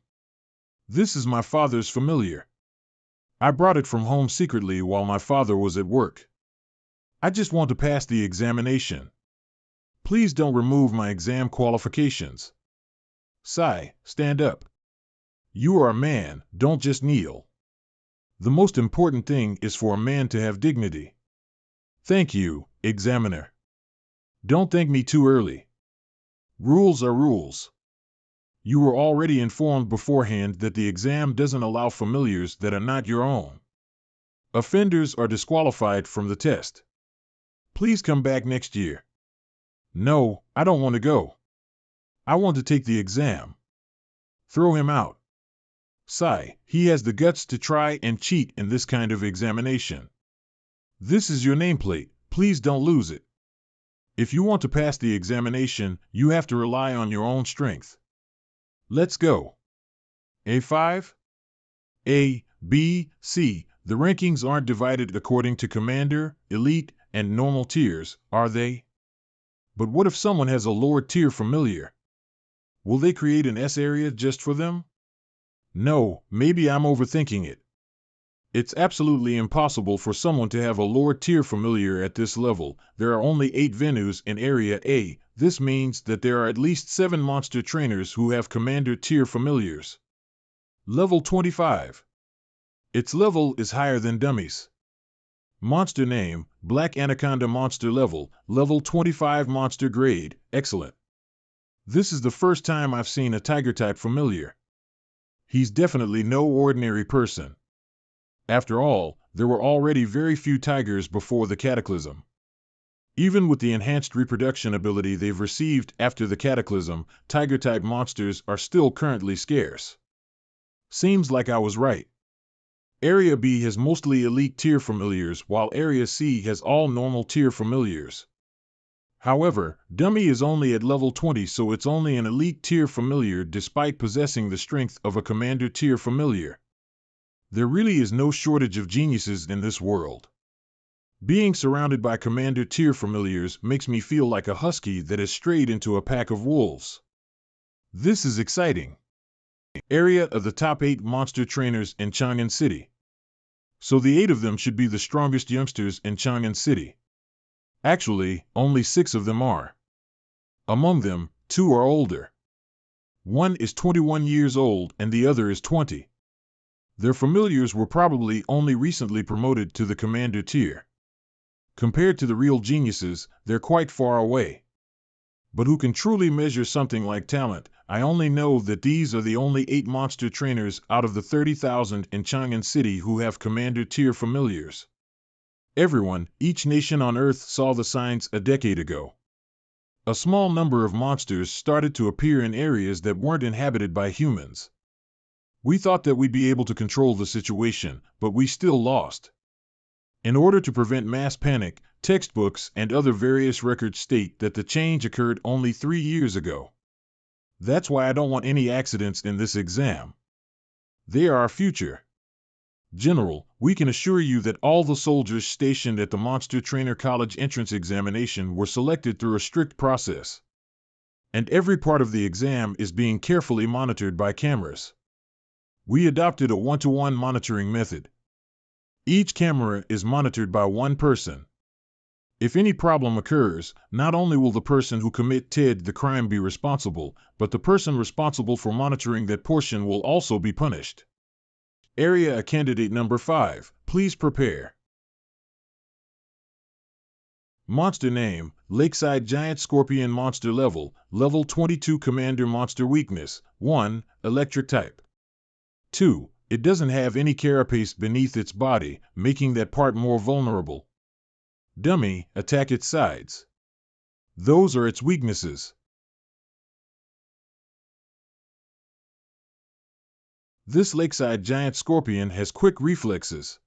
This is my father's familiar. I brought it from home secretly while my father was at work. I just want to pass the examination. Please don't remove my exam qualifications. Sai, stand up. You are a man, don't just kneel. The most important thing is for a man to have dignity. Thank you, examiner. Don't thank me too early. Rules are rules. You were already informed beforehand that the exam doesn't allow familiars that are not your own. Offenders are disqualified from the test. Please come back next year. No, I don't want to go. I want to take the exam. Throw him out. Sai, he has the guts to try and cheat in this kind of examination. This is your nameplate, please don't lose it. If you want to pass the examination, you have to rely on your own strength. Let's go. A5? A, B, C. The rankings aren't divided according to commander, elite, and normal tiers, are they? But what if someone has a lower tier familiar? Will they create an S area just for them? No, maybe I'm overthinking it. It's absolutely impossible for someone to have a lower tier familiar at this level. There are only 8 venues in Area A. This means that there are at least 7 monster trainers who have commander tier familiars. Level 25. Its level is higher than Dummy's. Monster name, Black Anaconda monster level 25 monster grade, excellent. This is the first time I've seen a tiger-type familiar. He's definitely no ordinary person. After all, there were already very few tigers before the cataclysm. Even with the enhanced reproduction ability they've received after the cataclysm, tiger-type monsters are still currently scarce. Seems like I was right. Area B has mostly elite tier familiars, while Area C has all normal tier familiars. However, Dummy is only at level 20, so it's only an elite tier familiar despite possessing the strength of a commander tier familiar. There really is no shortage of geniuses in this world. Being surrounded by Commander Tier familiars makes me feel like a husky that has strayed into a pack of wolves. This is exciting. Area of the top 8 monster trainers in Chang'an City. So the 8 of them should be the strongest youngsters in Chang'an City. Actually, only 6 of them are. Among them, 2 are older. One is 21 years old and the other is 20. Their familiars were probably only recently promoted to the Commander Tier. Compared to the real geniuses, they're quite far away. But who can truly measure something like talent? I only know that these are the only 8 monster trainers out of the 30,000 in Chang'an City who have Commander Tier familiars. Everyone, each nation on Earth saw the signs a decade ago. A small number of monsters started to appear in areas that weren't inhabited by humans. We thought that we'd be able to control the situation, but we still lost. In order to prevent mass panic, textbooks and other various records state that the change occurred only 3 years ago. That's why I don't want any accidents in this exam. They are our future. General, we can assure you that all the soldiers stationed at the Monster Trainer College entrance examination were selected through a strict process. And every part of the exam is being carefully monitored by cameras. We adopted a 1-to-1 monitoring method. Each camera is monitored by one person. If any problem occurs, not only will the person who committed the crime be responsible, but the person responsible for monitoring that portion will also be punished. Area Candidate Number 5, please prepare. Monster Name, Lakeside Giant Scorpion. Monster Level, Level 22. Commander. Monster Weakness, 1, Electric Type. 2, it doesn't have any carapace beneath its body, making that part more vulnerable. Dummy, attack its sides. Those are its weaknesses. This lakeside giant scorpion has quick reflexes.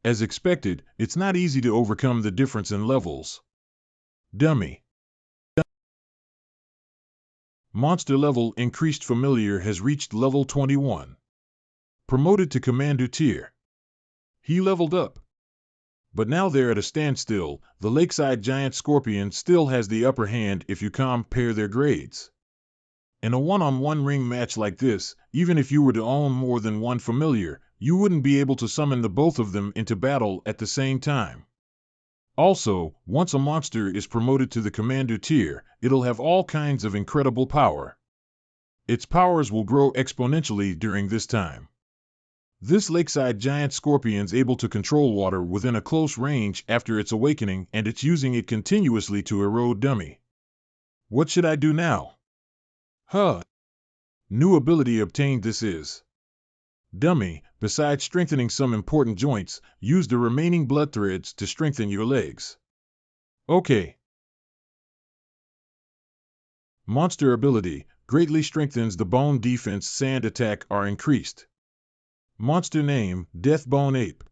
As expected, it's not easy to overcome the difference in levels. Dummy. Monster level increased. Familiar has reached level 21. Promoted to Commander Tier. He leveled up. But now they're at a standstill. The lakeside giant scorpion still has the upper hand if you compare their grades. In a one-on-one ring match like this, even if you were to own more than one familiar, you wouldn't be able to summon the both of them into battle at the same time. Also, once a monster is promoted to the Commander Tier, it'll have all kinds of incredible power. Its powers will grow exponentially during this time. This lakeside giant scorpion's able to control water within a close range after its awakening, and it's using it continuously to erode Dummy. What should I do now? New ability obtained. This is Dummy, besides strengthening some important joints, use the remaining blood threads to strengthen your legs. Okay. Monster ability, greatly strengthens the bone defense. Sand attack are increased. Monster name, Deathbone Ape.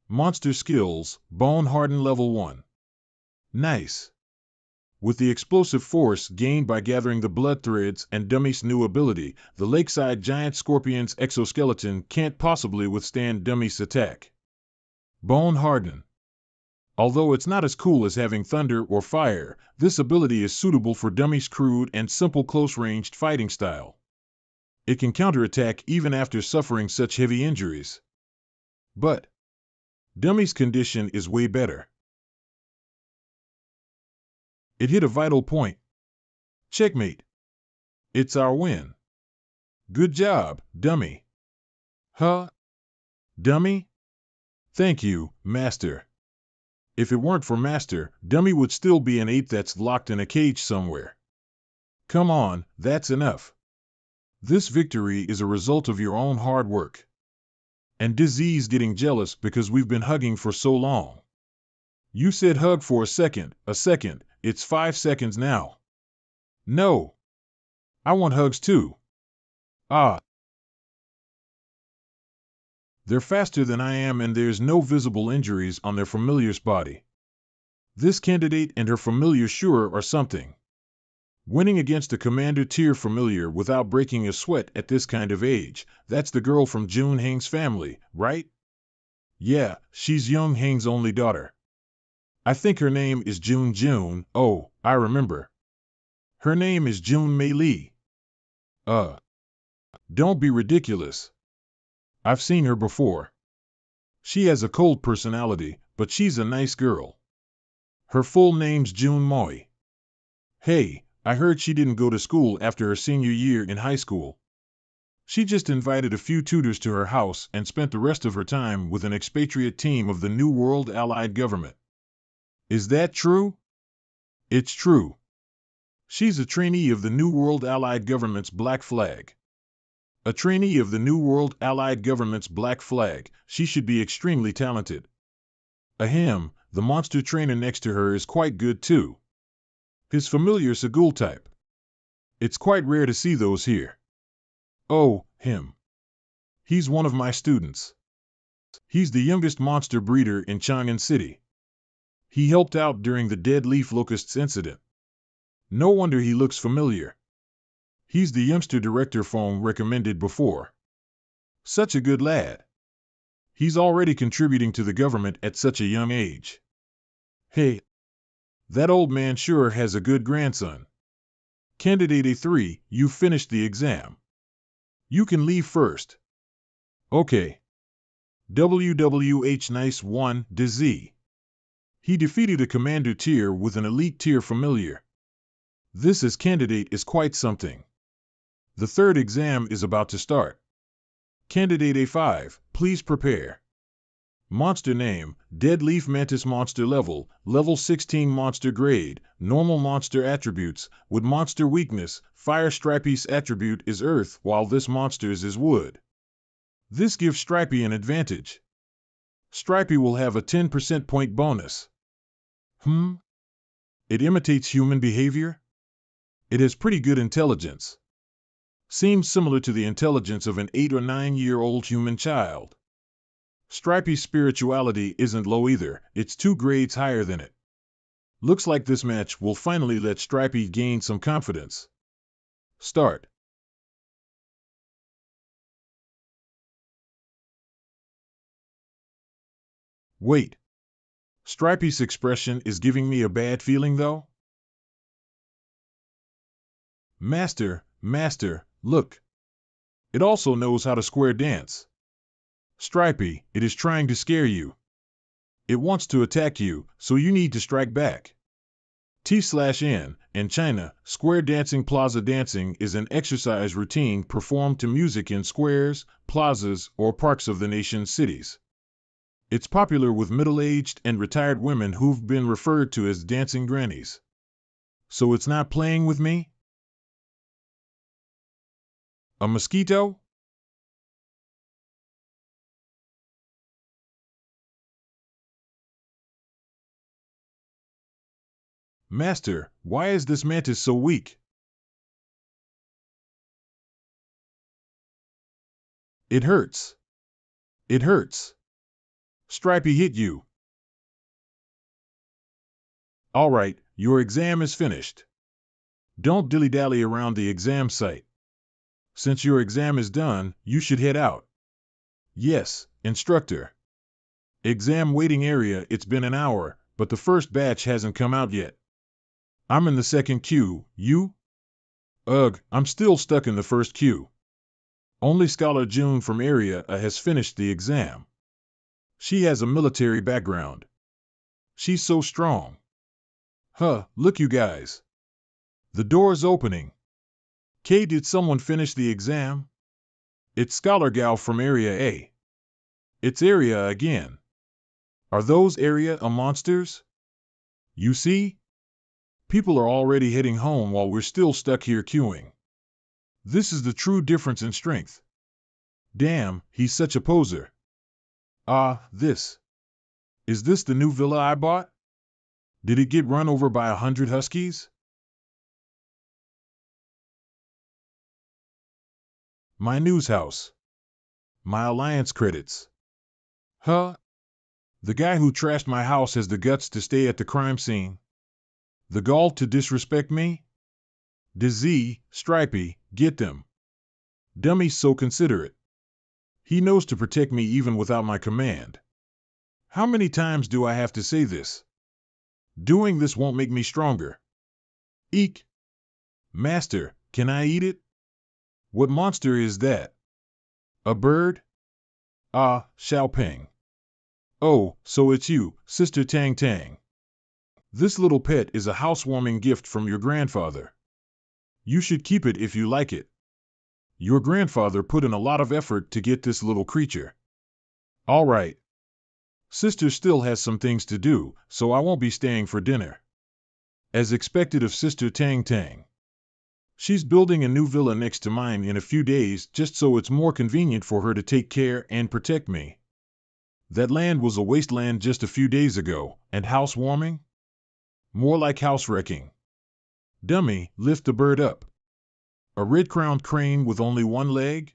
Monster skills, Bone Harden level 1. Nice. With the explosive force gained by gathering the blood threads and Dummy's new ability, the lakeside giant scorpion's exoskeleton can't possibly withstand Dummy's attack. Bone Harden. Although it's not as cool as having thunder or fire, this ability is suitable for Dummy's crude and simple close-ranged fighting style. It can counterattack even after suffering such heavy injuries. But Dummy's condition is way better. It hit a vital point. Checkmate. It's our win. Good job, Dummy. Dummy? Thank you, Master. If it weren't for Master, Dummy would still be an ape that's locked in a cage somewhere. Come on, that's enough. This victory is a result of your own hard work. And Disease getting jealous because we've been hugging for so long. You said hug for a second, it's 5 seconds now. No. I want hugs too. They're faster than I am and there's no visible injuries on their familiar's body. This candidate and her familiar sure are something. Winning against a Commander Tier familiar without breaking a sweat at this kind of age, that's the girl from Jun Heng's family, right? Yeah, she's Young Hang's only daughter. I think her name is June June. Oh, I remember. Her name is June Mei Lee. Uh, don't be ridiculous. I've seen her before. She has a cold personality, but she's a nice girl. Her full name's June Moy. Hey, I heard she didn't go to school after her senior year in high school. She just invited a few tutors to her house and spent the rest of her time with an expatriate team of the New World Allied Government. Is that true? It's true. She's a trainee of the New World Allied Government's Black Flag. A trainee of the New World Allied Government's Black Flag, she should be extremely talented. Ahem, the monster trainer next to her is quite good too. His familiar's a ghoul type. It's quite rare to see those here. Oh, him. He's one of my students. He's the youngest monster breeder in Chang'an City. He helped out during the dead leaf locusts incident. No wonder he looks familiar. He's the youngster director Fong recommended before. Such a good lad. He's already contributing to the government at such a young age. Hey, that old man sure has a good grandson. Candidate A3, you finished the exam. You can leave first. Okay. WWH Nice 1 DZ. He defeated a commander tier with an elite tier familiar. This as candidate is quite something. The third exam is about to start. Candidate A5, please prepare. Monster name, Dead Leaf Mantis Monster level, level 16 monster grade, normal monster attributes, with monster weakness, Fire Stripey's attribute is Earth while this monster's is Wood. This gives Stripey an advantage. Stripey will have a 10% point bonus. It imitates human behavior? It has pretty good intelligence. Seems similar to the intelligence of an 8 or 9-year-old human child. Stripey's spirituality isn't low either, it's 2 grades higher than it. Looks like this match will finally let Stripey gain some confidence. Start. Wait. Stripey's expression is giving me a bad feeling though? Master, look. It also knows how to square dance. Stripey, it is trying to scare you. It wants to attack you, so you need to strike back. T/N, in China, square dancing plaza dancing is an exercise routine performed to music in squares, plazas, or parks of the nation's cities. It's popular with middle-aged and retired women who've been referred to as dancing grannies. So it's not playing with me? A mosquito? Master, why is this mantis so weak? It hurts. It hurts. Stripey hit you. All right, your exam is finished. Don't dilly-dally around the exam site. Since your exam is done, you should head out. Yes, instructor. Exam waiting area, it's been an hour, but the first batch hasn't come out yet. I'm in the second queue, you? Ugh, I'm still stuck in the first queue. Only Scholar June from Area A has finished the exam. She has a military background. She's so strong. Look you guys. The door's opening. Did someone finish the exam? It's Scholar Gal from Area A. It's Area again. Are those Area A monsters? You see? People are already heading home while we're still stuck here queuing. This is the true difference in strength. Damn, he's such a poser. This. Is this the new villa I bought? Did it get run over by 100 huskies? My news house. My alliance credits. The guy who trashed my house has the guts to stay at the crime scene. The gall to disrespect me? DZ, Stripey, get them. Dummy's so considerate. He knows to protect me even without my command. How many times do I have to say this? Doing this won't make me stronger. Eek! Master, can I eat it? What monster is that? A bird? Ah, Xiaoping. Oh, so it's you, Sister Tang Tang. This little pet is a housewarming gift from your grandfather. You should keep it if you like it. Your grandfather put in a lot of effort to get this little creature. All right. Sister still has some things to do, so I won't be staying for dinner. As expected of Sister Tang Tang. She's building a new villa next to mine in a few days just so it's more convenient for her to take care and protect me. That land was a wasteland just a few days ago, and housewarming? More like house wrecking. Dummy, lift the bird up. A red-crowned crane with only one leg?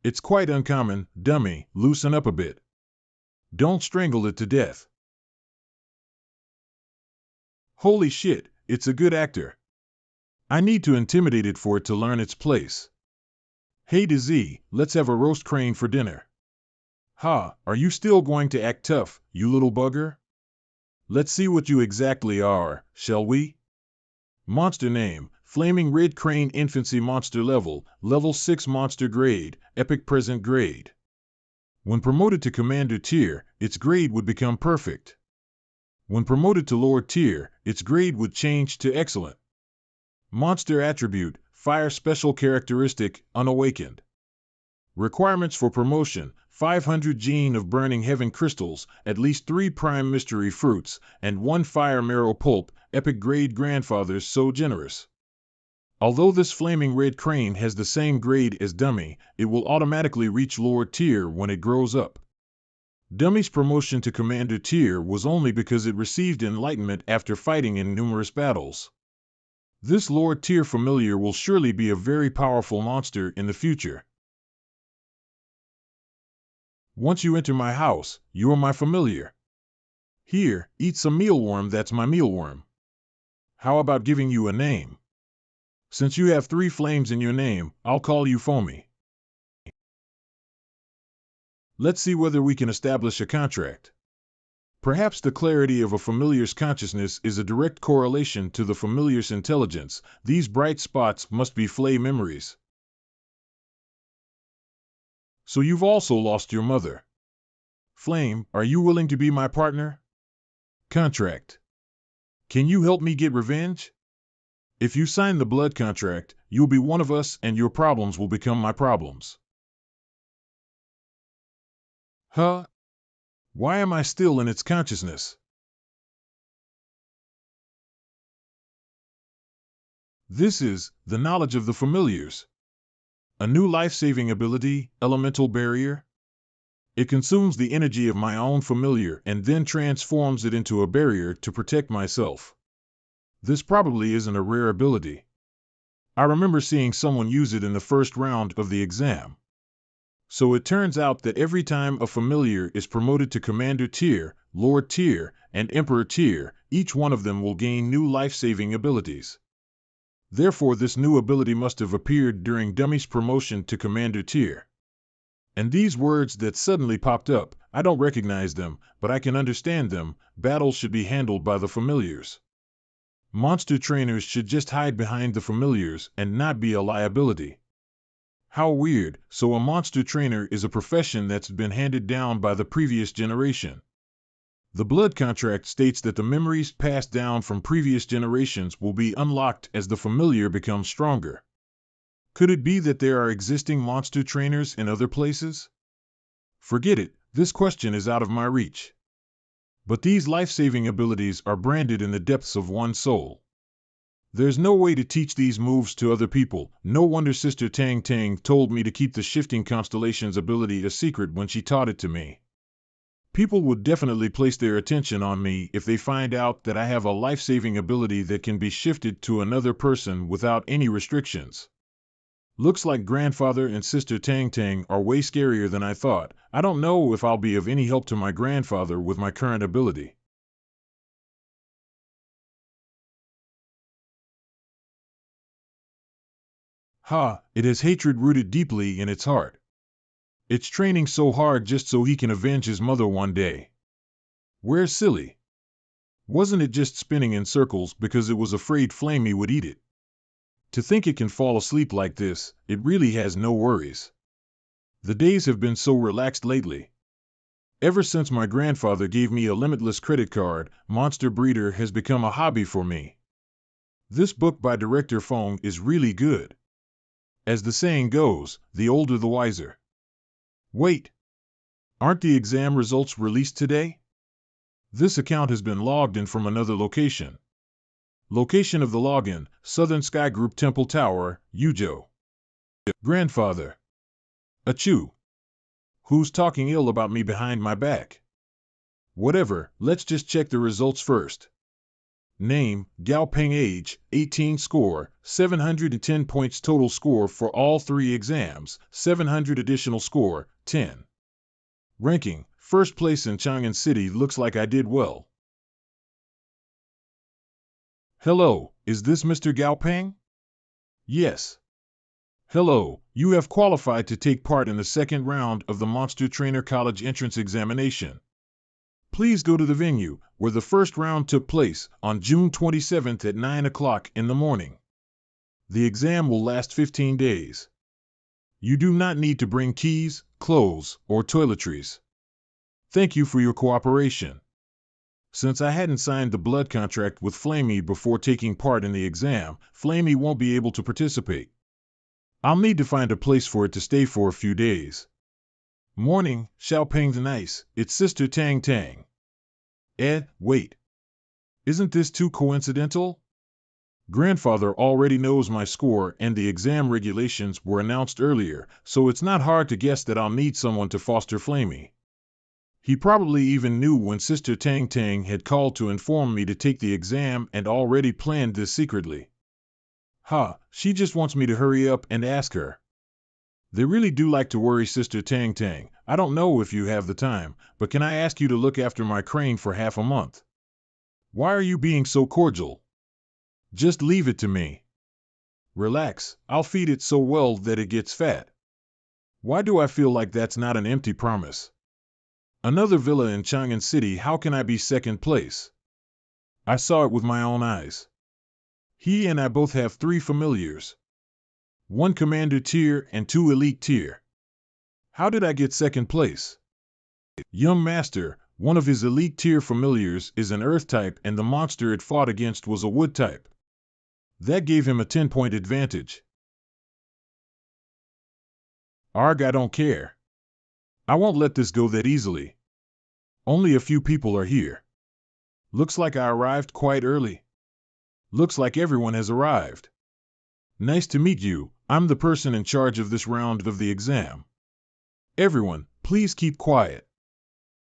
It's quite uncommon. Dummy, loosen up a bit. Don't strangle it to death. Holy shit, it's a good actor. I need to intimidate it for it to learn its place. Hey DZ, let's have a roast crane for dinner. Ha, are you still going to act tough, you little bugger? Let's see what you exactly are, shall we? Monster name, Flaming Red Crane Infancy Monster Level, Level 6 Monster Grade, Epic Present Grade. When promoted to Commander Tier, its grade would become Perfect. When promoted to Lord Tier, its grade would change to Excellent. Monster Attribute, Fire Special Characteristic, Unawakened. Requirements for promotion, 500 gene of Burning Heaven Crystals, at least 3 Prime Mystery Fruits, and 1 Fire Marrow Pulp, Epic Grade Grandfathers So Generous. Although this Flaming Red Crane has the same grade as Dummy, it will automatically reach Lord Tier when it grows up. Dummy's promotion to Commander Tier was only because it received enlightenment after fighting in numerous battles. This Lord Tier familiar will surely be a very powerful monster in the future. Once you enter my house, you are my familiar. Here, eat some mealworm, that's my mealworm. How about giving you a name? Since you have 3 flames in your name, I'll call you Foamy. Let's see whether we can establish a contract. Perhaps the clarity of a familiar's consciousness is a direct correlation to the familiar's intelligence. These bright spots must be flay memories. So you've also lost your mother. Flame, are you willing to be my partner? Contract. Can you help me get revenge? If you sign the blood contract, you'll be one of us and your problems will become my problems. Huh? Why am I still in its consciousness? This is the knowledge of the familiars. A new life-saving ability, Elemental Barrier. It consumes the energy of my own familiar and then transforms it into a barrier to protect myself. This probably isn't a rare ability. I remember seeing someone use it in the first round of the exam. So it turns out that every time a familiar is promoted to Commander Tier, Lord Tier, and Emperor Tier, each one of them will gain new life-saving abilities. Therefore this new ability must have appeared during Dummy's promotion to Commander Tier. And these words that suddenly popped up, I don't recognize them, but I can understand them. Battles should be handled by the familiars. Monster trainers should just hide behind the familiars and not be a liability. How weird, so a monster trainer is a profession that's been handed down by the previous generation. The blood contract states that the memories passed down from previous generations will be unlocked as the familiar becomes stronger. Could it be that there are existing monster trainers in other places? Forget it, this question is out of my reach. But these life-saving abilities are branded in the depths of one's soul. There's no way to teach these moves to other people. No wonder Sister Tang Tang told me to keep the Shifting Constellations ability a secret when she taught it to me. People would definitely place their attention on me if they find out that I have a life-saving ability that can be shifted to another person without any restrictions. Looks like Grandfather and Sister Tang Tang are way scarier than I thought. I don't know if I'll be of any help to my grandfather with my current ability. Ha, it has hatred rooted deeply in its heart. It's training so hard just so he can avenge his mother one day. Where's Silly? Wasn't it just spinning in circles because it was afraid Flamey would eat it? To think it can fall asleep like this, it really has no worries. The days have been so relaxed lately. Ever since my grandfather gave me a limitless credit card, Monster Breeder has become a hobby for me. This book by Director Fong is really good. As the saying goes, the older the wiser. Wait! Aren't the exam results released today? This account has been logged in from another location. Location of the login, Southern Sky Group Temple Tower, Yujo. Grandfather. Achoo. Who's talking ill about me behind my back? Whatever, let's just check the results first. Name, Gao Peng. Age, 18. Score, 710 points. Total score for all 3 exams, 700. Additional score, 10. Ranking, first place in Chang'an City. Looks like I did well. Hello, is this Mr. Gao Peng? Yes. Hello, you have qualified to take part in the second round of the Monster Trainer College entrance examination. Please go to the venue, where the first round took place, on June 27th at 9 o'clock in the morning. The exam will last 15 days. You do not need to bring keys, clothes, or toiletries. Thank you for your cooperation. Since I hadn't signed the blood contract with Flamey before taking part in the exam, Flamey won't be able to participate. I'll need to find a place for it to stay for a few days. Morning, Xiaoping the Nice, it's Sister Tang Tang. Wait. Isn't this too coincidental? Grandfather already knows my score and the exam regulations were announced earlier, so it's not hard to guess that I'll need someone to foster Flamey. He probably even knew when Sister Tang Tang had called to inform me to take the exam and already planned this secretly. She just wants me to hurry up and ask her. They really do like to worry Sister Tang Tang. I don't know if you have the time, but can I ask you to look after my crane for half a month? Why are you being so cordial? Just leave it to me. Relax, I'll feed it so well that it gets fat. Why do I feel like that's not an empty promise? Another villa in Chang'an City. How can I be second place? I saw it with my own eyes. He and I both have 3 familiars. 1 commander tier and 2 elite tier. How did I get second place? Young master, one of his elite tier familiars is an earth type and the monster it fought against was a wood type. That gave him a 10-point advantage. Arg, I don't care. I won't let this go that easily. Only a few people are here. Looks like I arrived quite early. Looks like everyone has arrived. Nice to meet you. I'm the person in charge of this round of the exam. Everyone, please keep quiet.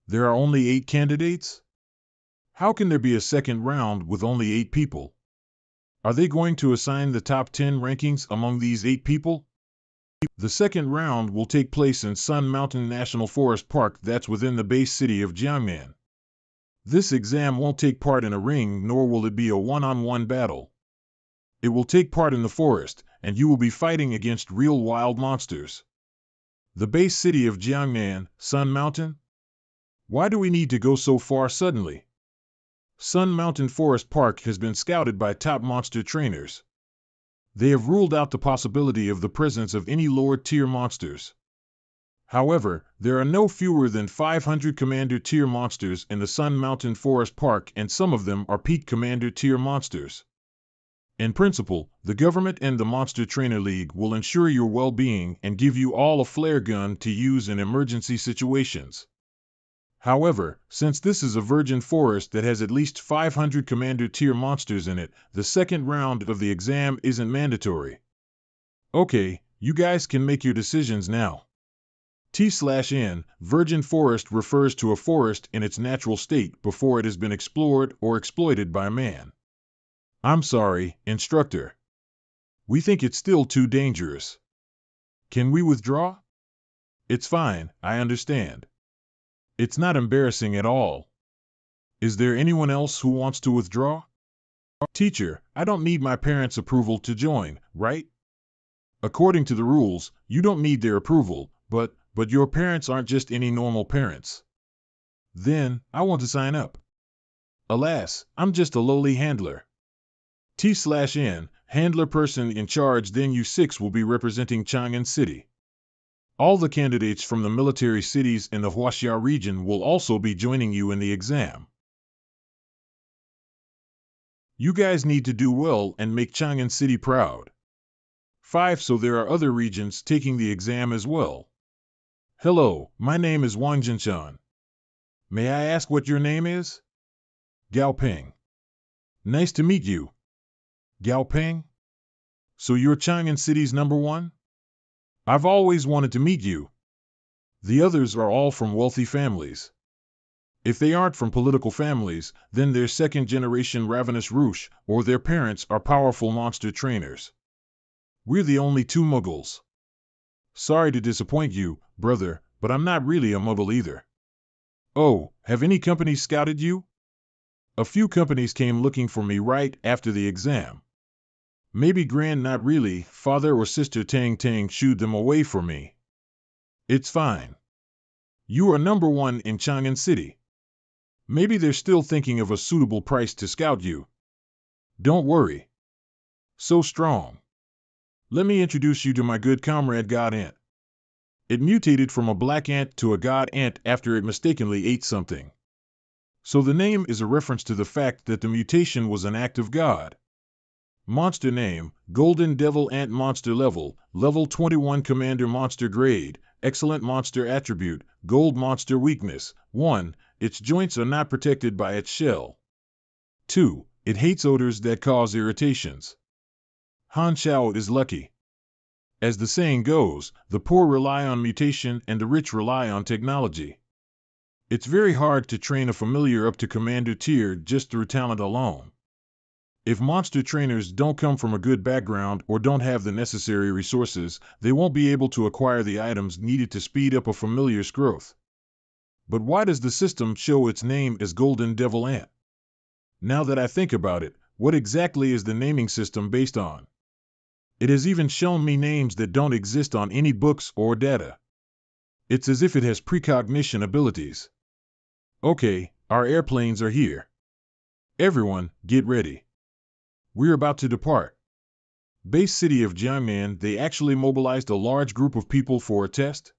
There are only 8 candidates? How can there be a second round with only 8 people? Are they going to assign the top 10 rankings among these 8 people? The second round will take place in Sun Mountain National Forest Park, that's within the base city of Jiangnan. This exam won't take part in a ring, nor will it be a one-on-one battle. It will take part in the forest, and you will be fighting against real wild monsters. The base city of Jiangnan, Sun Mountain? Why do we need to go so far suddenly? Sun Mountain Forest Park has been scouted by top monster trainers. They have ruled out the possibility of the presence of any lower-tier monsters. However, there are no fewer than 500 Commander-tier monsters in the Sun Mountain Forest Park, and some of them are peak Commander-tier monsters. In principle, the government and the Monster Trainer League will ensure your well-being and give you all a flare gun to use in emergency situations. However, since this is a virgin forest that has at least 500 Commander-tier monsters in it, the second round of the exam isn't mandatory. Okay, you guys can make your decisions now. T/N, virgin forest refers to a forest in its natural state before it has been explored or exploited by man. I'm sorry, instructor. We think it's still too dangerous. Can we withdraw? It's fine, I understand. It's not embarrassing at all. Is there anyone else who wants to withdraw? Teacher, I don't need my parents' approval to join, right? According to the rules, you don't need their approval, but your parents aren't just any normal parents. Then, I want to sign up. Alas, I'm just a lowly handler. T/N, handler person in charge. Then you six will be representing Chang'an City. All the candidates from the military cities in the Huaxia region will also be joining you in the exam. You guys need to do well and make Chang'an City proud. 5. So there are other regions taking the exam as well. Hello, my name is Wang Jinshan. May I ask what your name is? Gao Peng. Nice to meet you. Gao Peng? So you're Chang'an City's number one? I've always wanted to meet you. The others are all from wealthy families. If they aren't from political families, then they're second-generation ravenous Roosh, or their parents are powerful monster trainers. We're the only two Muggles. Sorry to disappoint you, brother, but I'm not really a Muggle either. Oh, have any companies scouted you? A few companies came looking for me right after the exam. Maybe not really, father or sister Tang Tang shooed them away for me. It's fine. You are number one in Chang'an City. Maybe they're still thinking of a suitable price to scout you. Don't worry. So strong. Let me introduce you to my good comrade God Ant. It mutated from a black ant to a god ant after it mistakenly ate something. So the name is a reference to the fact that the mutation was an act of God. Monster name, Golden Devil Ant. Monster level, level 21 Commander. Monster grade, excellent. Monster attribute, Gold. Monster weakness, 1. Its joints are not protected by its shell. 2. It hates odors that cause irritations. Han Shao is lucky. As the saying goes, the poor rely on mutation and the rich rely on technology. It's very hard to train a familiar up to commander tier just through talent alone. If monster trainers don't come from a good background or don't have the necessary resources, they won't be able to acquire the items needed to speed up a familiar's growth. But why does the system show its name as Golden Devil Ant? Now that I think about it, what exactly is the naming system based on? It has even shown me names that don't exist on any books or data. It's as if it has precognition abilities. Okay, our airplanes are here. Everyone, get ready. We're about to depart. Base city of Jiangnan. They actually mobilized a large group of people for a test,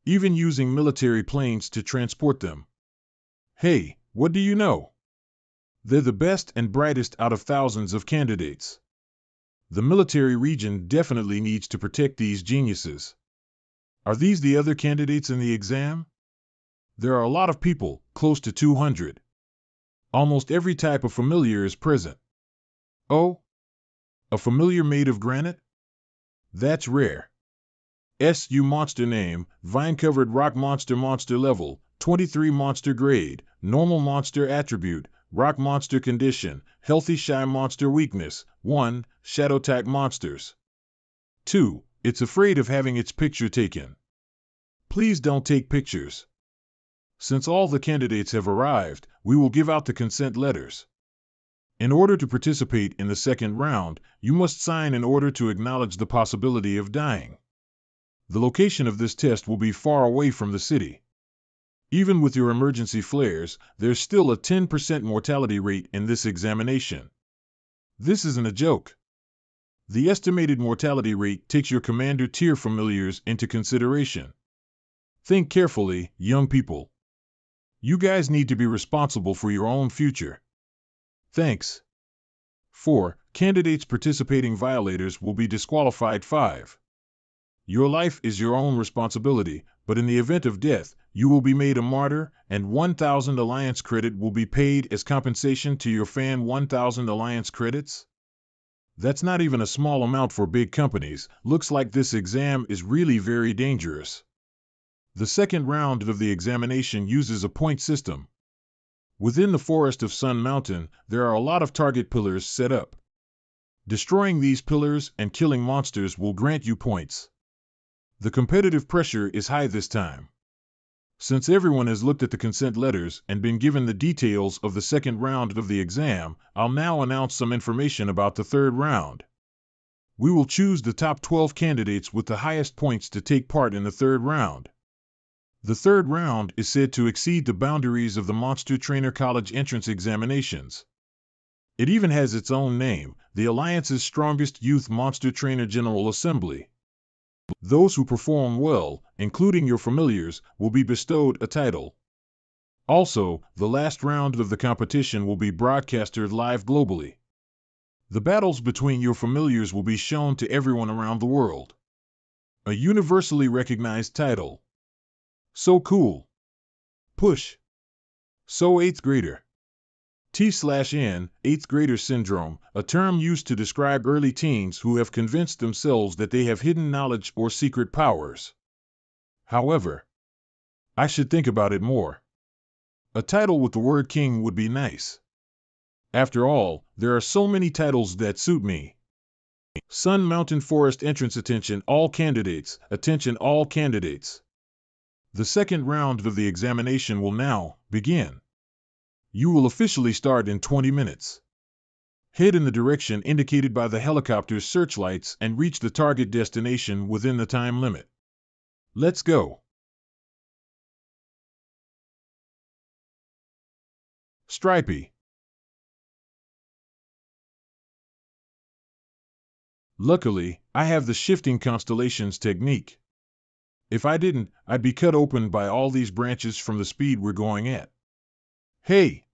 even using military planes to transport them. Hey, what do you know? They're the best and brightest out of thousands of candidates. The military region definitely needs to protect these geniuses. Are these the other candidates in the exam? There are a lot of people, close to 200. Almost every type of familiar is present. Oh? A familiar made of granite? That's rare. SU monster name, vine-covered rock monster. Monster level, 23 monster grade, normal monster attribute, rock monster condition, healthy. Shy monster weakness, 1, shadow type monsters. 2, it's afraid of having its picture taken. Please don't take pictures. Since all the candidates have arrived, we will give out the consent letters. In order to participate in the second round, you must sign an order to acknowledge the possibility of dying. The location of this test will be far away from the city. Even with your emergency flares, there's still a 10% mortality rate in this examination. This isn't a joke. The estimated mortality rate takes your commander tier familiars into consideration. Think carefully, young people. You guys need to be responsible for your own future. Thanks. 4. Candidates participating violators will be disqualified. 5. Your life is your own responsibility, but in the event of death, you will be made a martyr, and 1,000 alliance credit will be paid as compensation to your fan. 1,000 alliance credits? That's not even a small amount for big companies. Looks like this exam is really very dangerous. The second round of the examination uses a point system. Within the forest of Sun Mountain, there are a lot of target pillars set up. Destroying these pillars and killing monsters will grant you points. The competitive pressure is high this time. Since everyone has looked at the consent letters and been given the details of the second round of the exam, I'll now announce some information about the third round. We will choose the top 12 candidates with the highest points to take part in the third round. The third round is said to exceed the boundaries of the Monster Trainer College entrance examinations. It even has its own name, the Alliance's Strongest Youth Monster Trainer General Assembly. Those who perform well, including your familiars, will be bestowed a title. Also, the last round of the competition will be broadcasted live globally. The battles between your familiars will be shown to everyone around the world. A universally recognized title. So cool. Push. So 8th grader. T/N, 8th grader syndrome, a term used to describe early teens who have convinced themselves that they have hidden knowledge or secret powers. However, I should think about it more. A title with the word king would be nice. After all, there are so many titles that suit me. Sun Mountain Forest entrance attention all candidates, attention all candidates. The second round of the examination will now begin. You will officially start in 20 minutes. Head in the direction indicated by the helicopter's searchlights and reach the target destination within the time limit. Let's go. Stripey. Luckily, I have the shifting constellations technique. If I didn't, I'd be cut open by all these branches from the speed we're going at. Hey!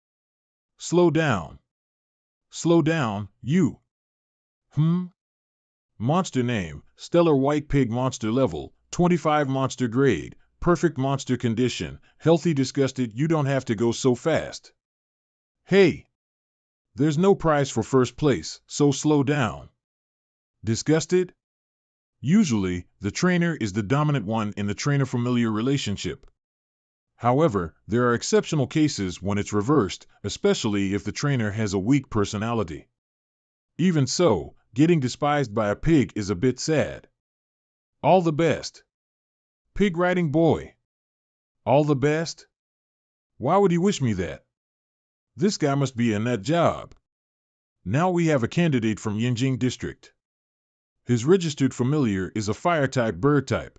Slow down. Slow down, you. Monster name, Stellar White Pig Monster Level, 25 Monster Grade, Perfect Monster Condition, Healthy Disgusted. You don't have to go so fast. Hey! There's no prize for first place, so slow down. Disgusted? Usually, the trainer is the dominant one in the trainer-familiar relationship. However, there are exceptional cases when it's reversed, especially if the trainer has a weak personality. Even so, getting despised by a pig is a bit sad. All the best. Pig riding boy. All the best? Why would he wish me that? This guy must be a nut job. Now we have a candidate from Yinjing District. His registered familiar is a fire-type bird type.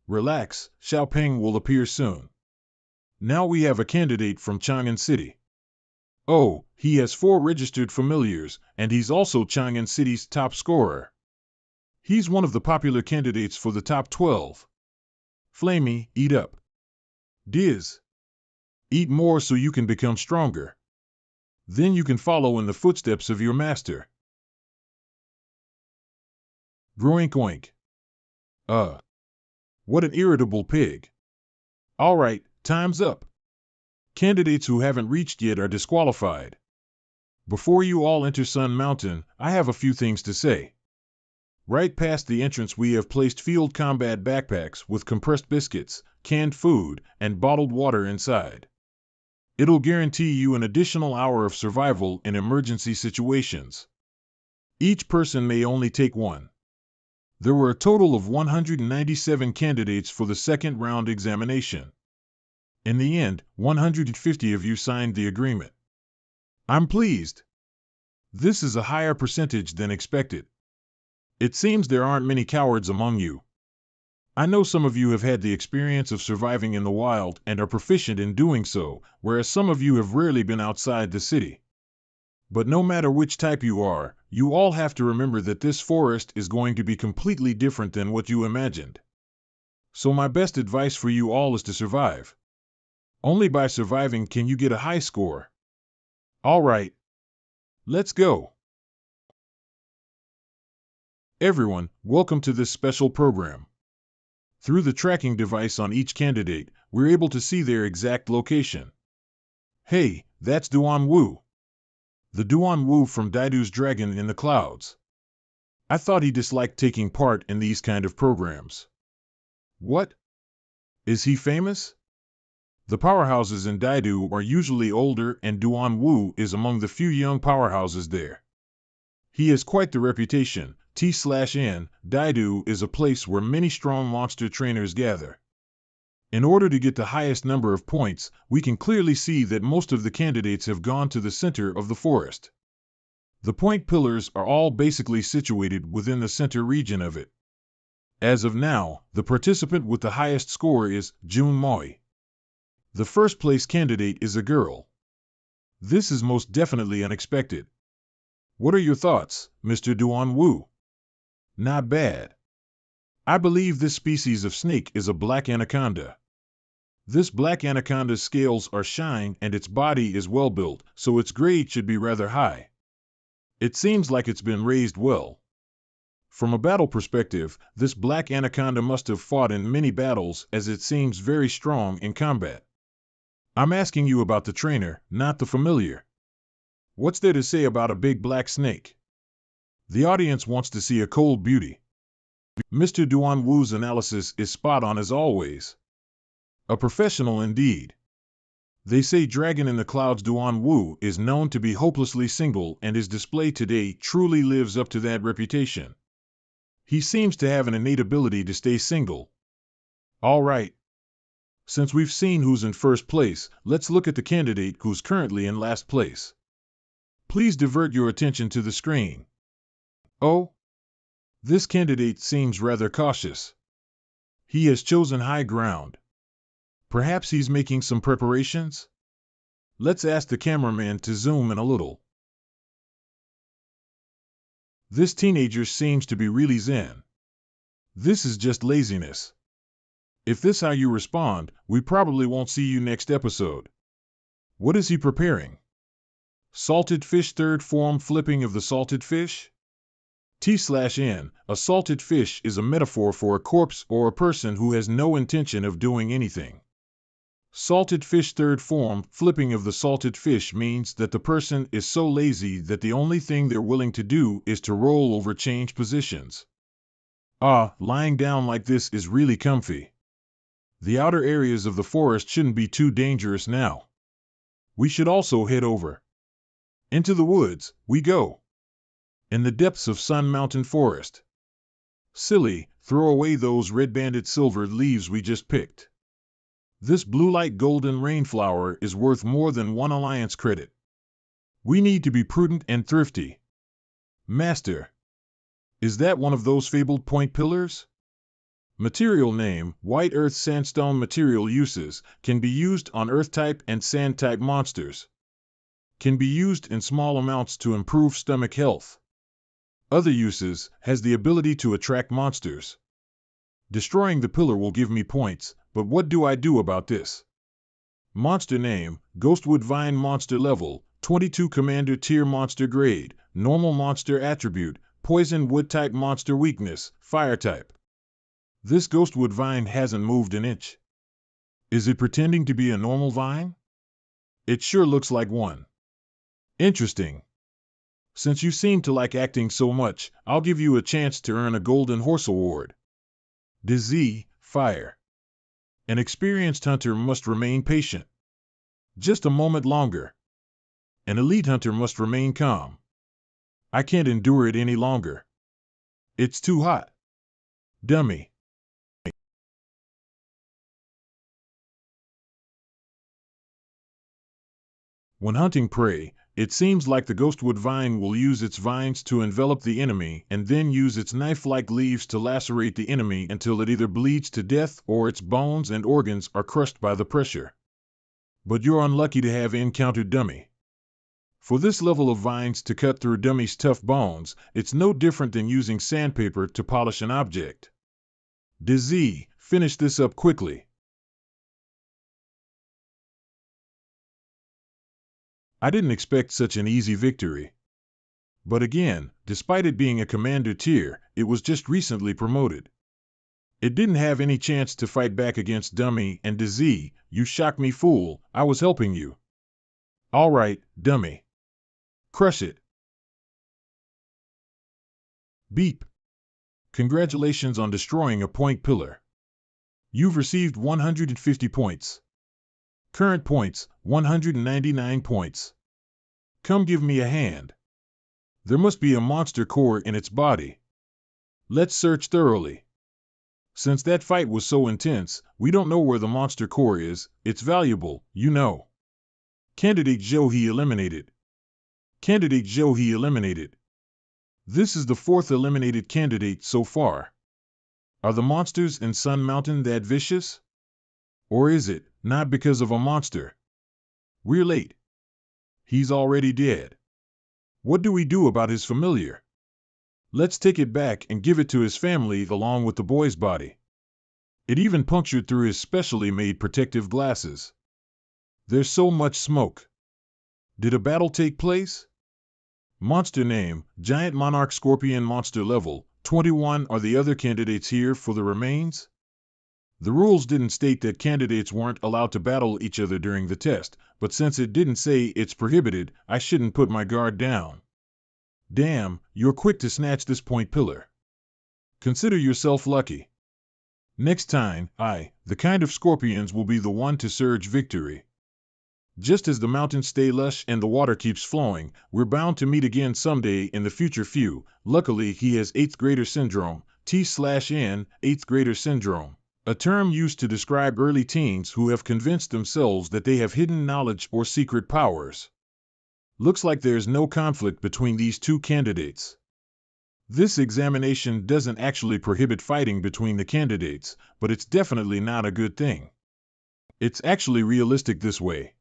Relax, Xiaoping will appear soon. Now we have a candidate from Chang'an City. Oh, he has 4 registered familiars, and he's also Chang'an City's top scorer. He's one of the popular candidates for the top 12. Flamey, eat up. Diz. Eat more so you can become stronger. Then you can follow in the footsteps of your master. Groink oink. What an irritable pig. All right, time's up. Candidates who haven't reached yet are disqualified. Before you all enter Sun Mountain, I have a few things to say. Right past the entrance we have placed field combat backpacks with compressed biscuits, canned food, and bottled water inside. It'll guarantee you an additional hour of survival in emergency situations. Each person may only take one. There were a total of 197 candidates for the second round examination. In the end, 150 of you signed the agreement. I'm pleased. This is a higher percentage than expected. It seems there aren't many cowards among you. I know some of you have had the experience of surviving in the wild and are proficient in doing so, whereas some of you have rarely been outside the city. But no matter which type you are, you all have to remember that this forest is going to be completely different than what you imagined. So my best advice for you all is to survive. Only by surviving can you get a high score. All right. Let's go. Everyone, welcome to this special program. Through the tracking device on each candidate, we're able to see their exact location. Hey, that's Duan Wu. The Duan Wu from Daidu's Dragon in the Clouds. I thought he disliked taking part in these kind of programs. What? Is he famous? The powerhouses in Daidu are usually older and Duan Wu is among the few young powerhouses there. He has quite the reputation. T/N, Daidu is a place where many strong monster trainers gather. In order to get the highest number of points, we can clearly see that most of the candidates have gone to the center of the forest. The point pillars are all basically situated within the center region of it. As of now, the participant with the highest score is Jun Moi. The first place candidate is a girl. This is most definitely unexpected. What are your thoughts, Mr. Duan Wu? Not bad. I believe this species of snake is a black anaconda. This black anaconda's scales are shine and its body is well built, so its grade should be rather high. It seems like it's been raised well. From a battle perspective, this black anaconda must have fought in many battles as it seems very strong in combat. I'm asking you about the trainer, not the familiar. What's there to say about a big black snake? The audience wants to see a cold beauty. Mr. Duan Wu's analysis is spot on as always. A professional indeed. They say Dragon in the Clouds Duan Wu is known to be hopelessly single, and his display today truly lives up to that reputation. He seems to have an innate ability to stay single. All right. Since we've seen who's in first place, let's look at the candidate who's currently in last place. Please divert your attention to the screen. Oh? This candidate seems rather cautious. He has chosen high ground. Perhaps he's making some preparations? Let's ask the cameraman to zoom in a little. This teenager seems to be really zen. This is just laziness. If this is how you respond, we probably won't see you next episode. What is he preparing? Salted fish third form flipping of the salted fish? T/N, a salted fish is a metaphor for a corpse or a person who has no intention of doing anything. Salted fish third form flipping of the salted fish means that the person is so lazy that the only thing they're willing to do is to roll over, change positions. Lying down like this is really comfy. The outer areas of the forest shouldn't be too dangerous now. We should also head over. Into the woods we go. In the depths of Sun Mountain Forest. Silly, throw away those red-banded silver leaves we just picked. This blue-light golden rainflower is worth more than one alliance credit. We need to be prudent and thrifty. Master. Is that one of those fabled point pillars? Material name, White Earth Sandstone. Material uses, can be used on Earth-type and Sand-type monsters. Can be used in small amounts to improve stomach health. Other uses, has the ability to attract monsters. Destroying the pillar will give me points, but what do I do about this? Monster name, Ghostwood Vine. Monster level, 22. Commander tier. Monster grade, normal. Monster attribute, poison. Wood type. Monster weakness, fire type. This Ghostwood Vine hasn't moved an inch. Is it pretending to be a normal vine? It sure looks like one. Interesting. Since you seem to like acting so much, I'll give you a chance to earn a Golden Horse Award. Disease, fire. An experienced hunter must remain patient. Just a moment longer. An elite hunter must remain calm. I can't endure it any longer. It's too hot. Dummy. When hunting prey, it seems like the Ghostwood Vine will use its vines to envelop the enemy and then use its knife-like leaves to lacerate the enemy until it either bleeds to death or its bones and organs are crushed by the pressure. But you're unlucky to have encountered Dummy. For this level of vines to cut through Dummy's tough bones, it's no different than using sandpaper to polish an object. Disease, finish this up quickly. I didn't expect such an easy victory. But again, despite it being a commander tier, it was just recently promoted. It didn't have any chance to fight back against Dummy and Disease. You shocked me, fool. I was helping you. All right, Dummy. Crush it. Beep. Congratulations on destroying a point pillar. You've received 150 points. Current points, 199 points. Come give me a hand. There must be a monster core in its body. Let's search thoroughly. Since that fight was so intense, we don't know where the monster core is. It's valuable, you know. Candidate Joe eliminated. Candidate Joe eliminated. This is the 4th eliminated candidate so far. Are the monsters in Sun Mountain that vicious? Or is it not because of a monster? We're late. He's already dead. What do we do about his familiar? Let's take it back and give it to his family along with the boy's body. It even punctured through his specially made protective glasses. There's so much smoke. Did a battle take place? Monster name, Giant Monarch Scorpion. Monster level, 21. Are the other candidates here for the remains? The rules didn't state that candidates weren't allowed to battle each other during the test, but since it didn't say it's prohibited, I shouldn't put my guard down. Damn, you're quick to snatch this point pillar. Consider yourself lucky. Next time, the kind of scorpions, will be the one to surge victory. Just as the mountains stay lush and the water keeps flowing, we're bound to meet again someday in the future. Few. Luckily, he has 8th grader syndrome, T/N, 8th grader syndrome, a term used to describe early teens who have convinced themselves that they have hidden knowledge or secret powers. Looks like there's no conflict between these two candidates. This examination doesn't actually prohibit fighting between the candidates, but it's definitely not a good thing. It's actually realistic this way.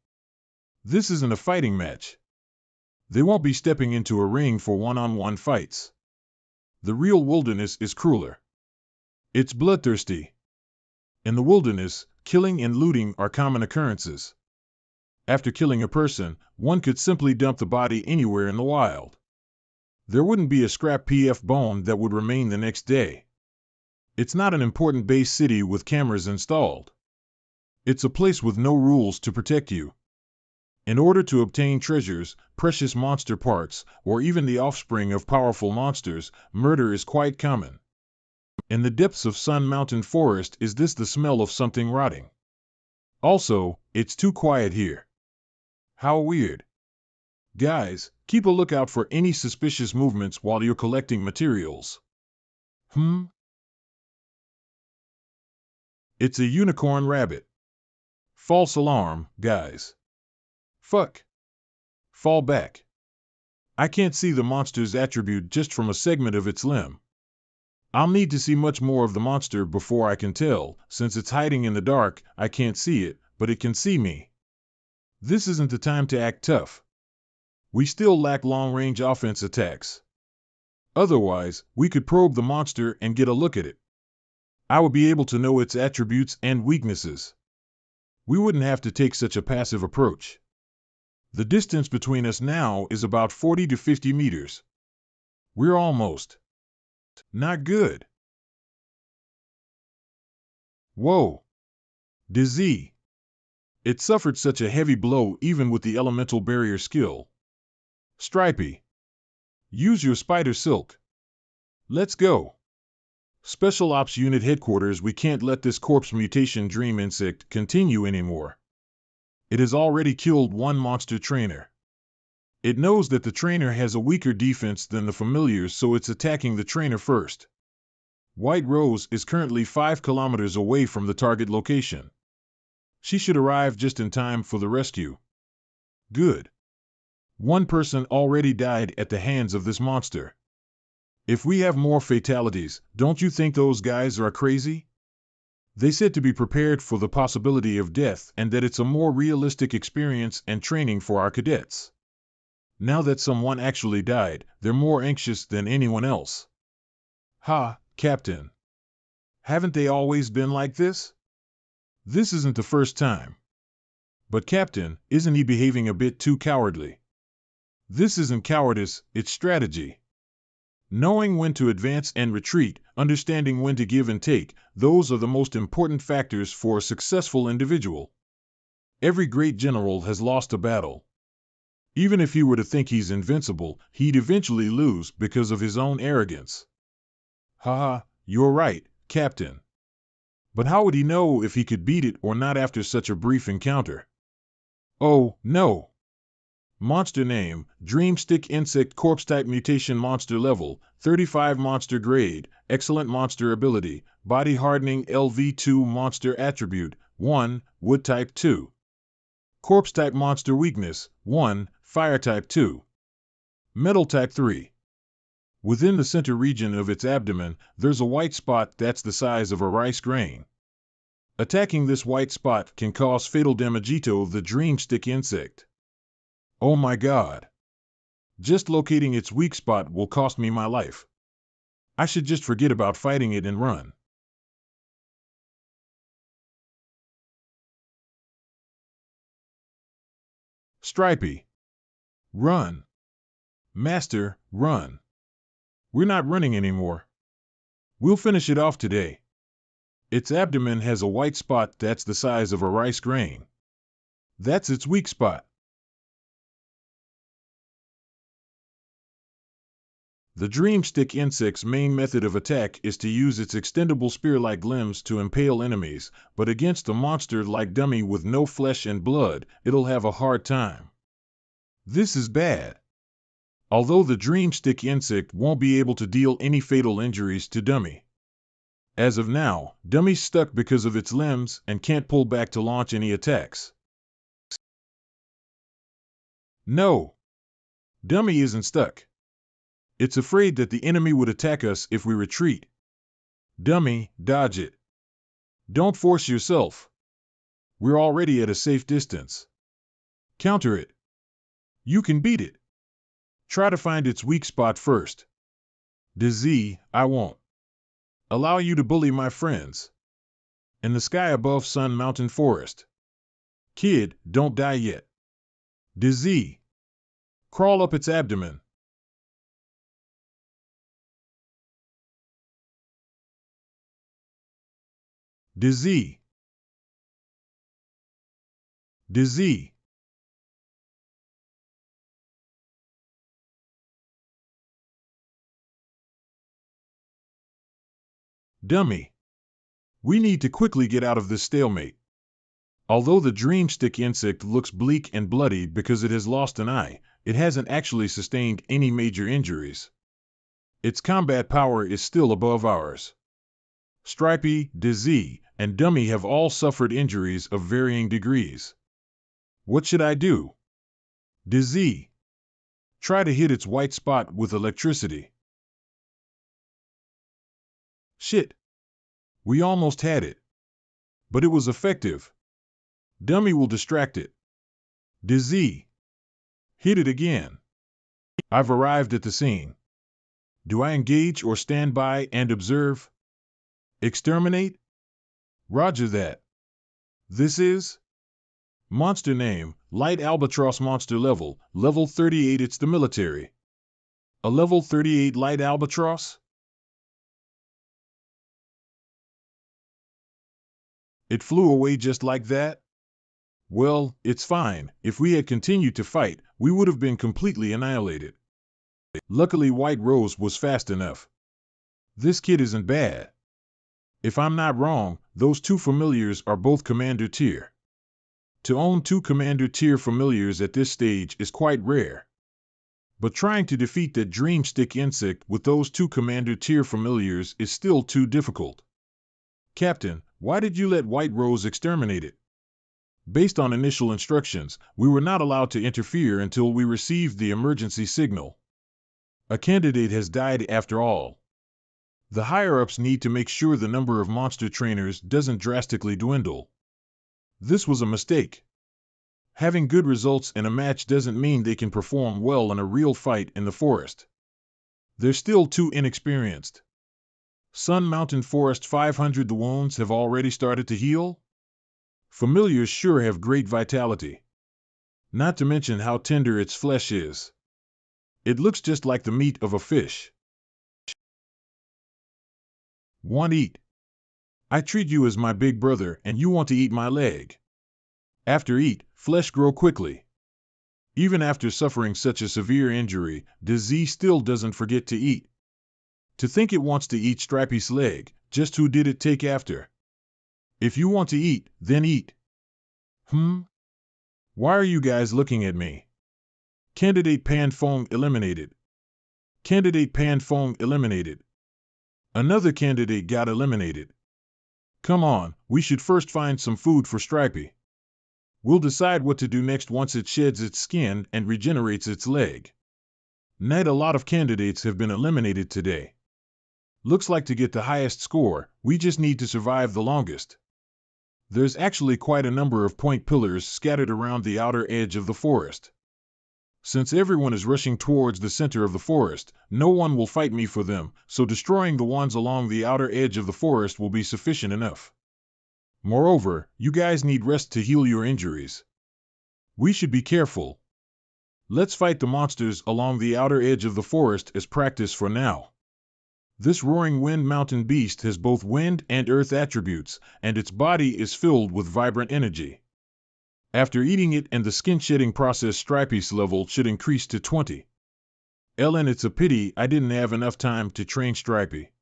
This isn't a fighting match. They won't be stepping into a ring for one-on-one fights. The real wilderness is crueler. It's bloodthirsty. In the wilderness, killing and looting are common occurrences. After killing a person, one could simply dump the body anywhere in the wild. There wouldn't be a scrap PF bone that would remain the next day. It's not an important base city with cameras installed. It's a place with no rules to protect you. In order to obtain treasures, precious monster parts, or even the offspring of powerful monsters, murder is quite common. In the depths of Sun Mountain Forest, is this the smell of something rotting? Also, it's too quiet here. How weird. Guys, keep a lookout for any suspicious movements while you're collecting materials. It's a unicorn rabbit. False alarm, guys. Fuck. Fall back. I can't see the monster's attribute just from a segment of its limb. I'll need to see much more of the monster before I can tell. Since it's hiding in the dark, I can't see it, but it can see me. This isn't the time to act tough. We still lack long-range offense attacks. Otherwise, we could probe the monster and get a look at it. I would be able to know its attributes and weaknesses. We wouldn't have to take such a passive approach. The distance between us now is about 40 to 50 meters. We're almost. Not good. Whoa. Dizzy. It suffered such a heavy blow even with the elemental barrier skill. Stripey. Use your spider silk. Let's go. Special Ops Unit Headquarters, we can't let this corpse mutation dream insect continue anymore. It has already killed one monster trainer. It knows that the trainer has a weaker defense than the familiars, so it's attacking the trainer first. White Rose is currently 5 kilometers away from the target location. She should arrive just in time for the rescue. Good. One person already died at the hands of this monster. If we have more fatalities, don't you think those guys are crazy? They said to be prepared for the possibility of death and that it's a more realistic experience and training for our cadets. Now that someone actually died, they're more anxious than anyone else. Ha, Captain. Haven't they always been like this? This isn't the first time. But Captain, isn't he behaving a bit too cowardly? This isn't cowardice, it's strategy. Knowing when to advance and retreat, understanding when to give and take, those are the most important factors for a successful individual. Every great general has lost a battle. Even if he were to think he's invincible, he'd eventually lose because of his own arrogance. Haha, you're right, Captain. But how would he know if he could beat it or not after such a brief encounter? Oh, no. Monster name, Dreamstick Insect Corpse Type Mutation Monster Level, 35 Monster Grade, Excellent Monster Ability, Body Hardening LV2 Monster Attribute, 1, Wood Type 2. Corpse Type Monster Weakness, 1, Fire Type 2. Metal Type 3. Within the center region of its abdomen, there's a white spot that's the size of a rice grain. Attacking this white spot can cause fatal damage to the dreamstick insect. Oh my god. Just locating its weak spot will cost me my life. I should just forget about fighting it and run. Stripey. Run. Master, run. We're not running anymore. We'll finish it off today. Its abdomen has a white spot that's the size of a rice grain. That's its weak spot. The dreamstick insect's main method of attack is to use its extendable spear-like limbs to impale enemies, but against a monster like Dummy with no flesh and blood, it'll have a hard time. This is bad. Although the dreamstick insect won't be able to deal any fatal injuries to Dummy. As of now, Dummy's stuck because of its limbs and can't pull back to launch any attacks. No. Dummy isn't stuck. It's afraid that the enemy would attack us if we retreat. Dummy, dodge it. Don't force yourself. We're already at a safe distance. Counter it. You can beat it. Try to find its weak spot first. Bease, I won't allow you to bully my friends. In the sky above Sun Mountain Forest. Kid, don't die yet. Bease. Crawl up its abdomen. Bease. Bease. Dummy. We need to quickly get out of this stalemate. Although the dreamstick insect looks bleak and bloody because it has lost an eye, it hasn't actually sustained any major injuries. Its combat power is still above ours. Stripey, Bease, and Dummy have all suffered injuries of varying degrees. What should I do? Bease. Try to hit its white spot with electricity. Shit. We almost had it. But it was effective. Dummy will distract it. Bease. Hit it again. I've arrived at the scene. Do I engage or stand by and observe? Exterminate? Roger that. This is? Monster name, Light Albatross Monster Level, Level 38. It's the military. A Level 38 Light Albatross? It flew away just like that? Well, it's fine. If we had continued to fight, we would have been completely annihilated. Luckily White Rose was fast enough. This kid isn't bad. If I'm not wrong, those two familiars are both Commander Tier. To own 2 Commander Tier familiars at this stage is quite rare. But trying to defeat that dreamstick insect with those 2 Commander Tier familiars is still too difficult. Captain, why did you let White Rose exterminate it? Based on initial instructions, we were not allowed to interfere until we received the emergency signal. A candidate has died after all. The higher-ups need to make sure the number of monster trainers doesn't drastically dwindle. This was a mistake. Having good results in a match doesn't mean they can perform well in a real fight in the forest. They're still too inexperienced. Sun Mountain Forest 500. The wounds have already started to heal? Familiars sure have great vitality. Not to mention how tender its flesh is. It looks just like the meat of a fish. Want eat? I treat you as my big brother and you want to eat my leg. After eat, flesh grow quickly. Even after suffering such a severe injury, Bease still doesn't forget to eat. To think it wants to eat Stripey's leg, just who did it take after? If you want to eat, then eat. Why are you guys looking at me? Candidate Panfong eliminated. Candidate Panfong eliminated. Another candidate got eliminated. Come on, we should first find some food for Stripey. We'll decide what to do next once it sheds its skin and regenerates its leg. Ned, a lot of candidates have been eliminated today. Looks like to get the highest score, we just need to survive the longest. There's actually quite a number of point pillars scattered around the outer edge of the forest. Since everyone is rushing towards the center of the forest, no one will fight me for them, so destroying the ones along the outer edge of the forest will be sufficient enough. Moreover, you guys need rest to heal your injuries. We should be careful. Let's fight the monsters along the outer edge of the forest as practice for now. This roaring wind mountain beast has both wind and earth attributes, and its body is filled with vibrant energy. After eating it and the skin-shedding process, Stripey's level should increase to 20. Ellen, it's a pity I didn't have enough time to train Stripey.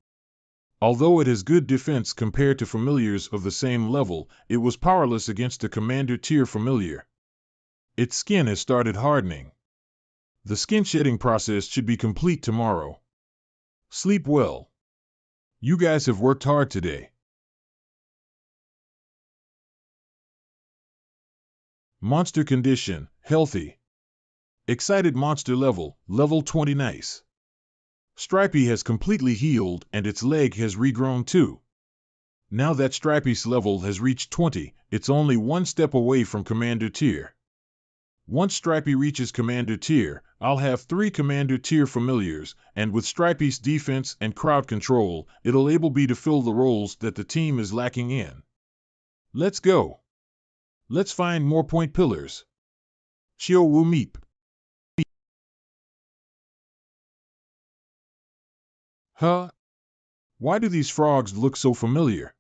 Although it has good defense compared to familiars of the same level, it was powerless against a commander tier familiar. Its skin has started hardening. The skin-shedding process should be complete tomorrow. Sleep well. You guys have worked hard today. Monster condition, healthy. Excited monster level, level 20 nice. Stripey has completely healed and its leg has regrown too. Now that Stripey's level has reached 20, it's only one step away from Commander tier. Once Stripey reaches Commander tier, I'll have 3 Commander tier familiars, and with Stripey's defense and crowd control, it'll able be to fill the roles that the team is lacking in. Let's go. Let's find more point pillars. Chio Wu Meep. Huh? Why do these frogs look so familiar?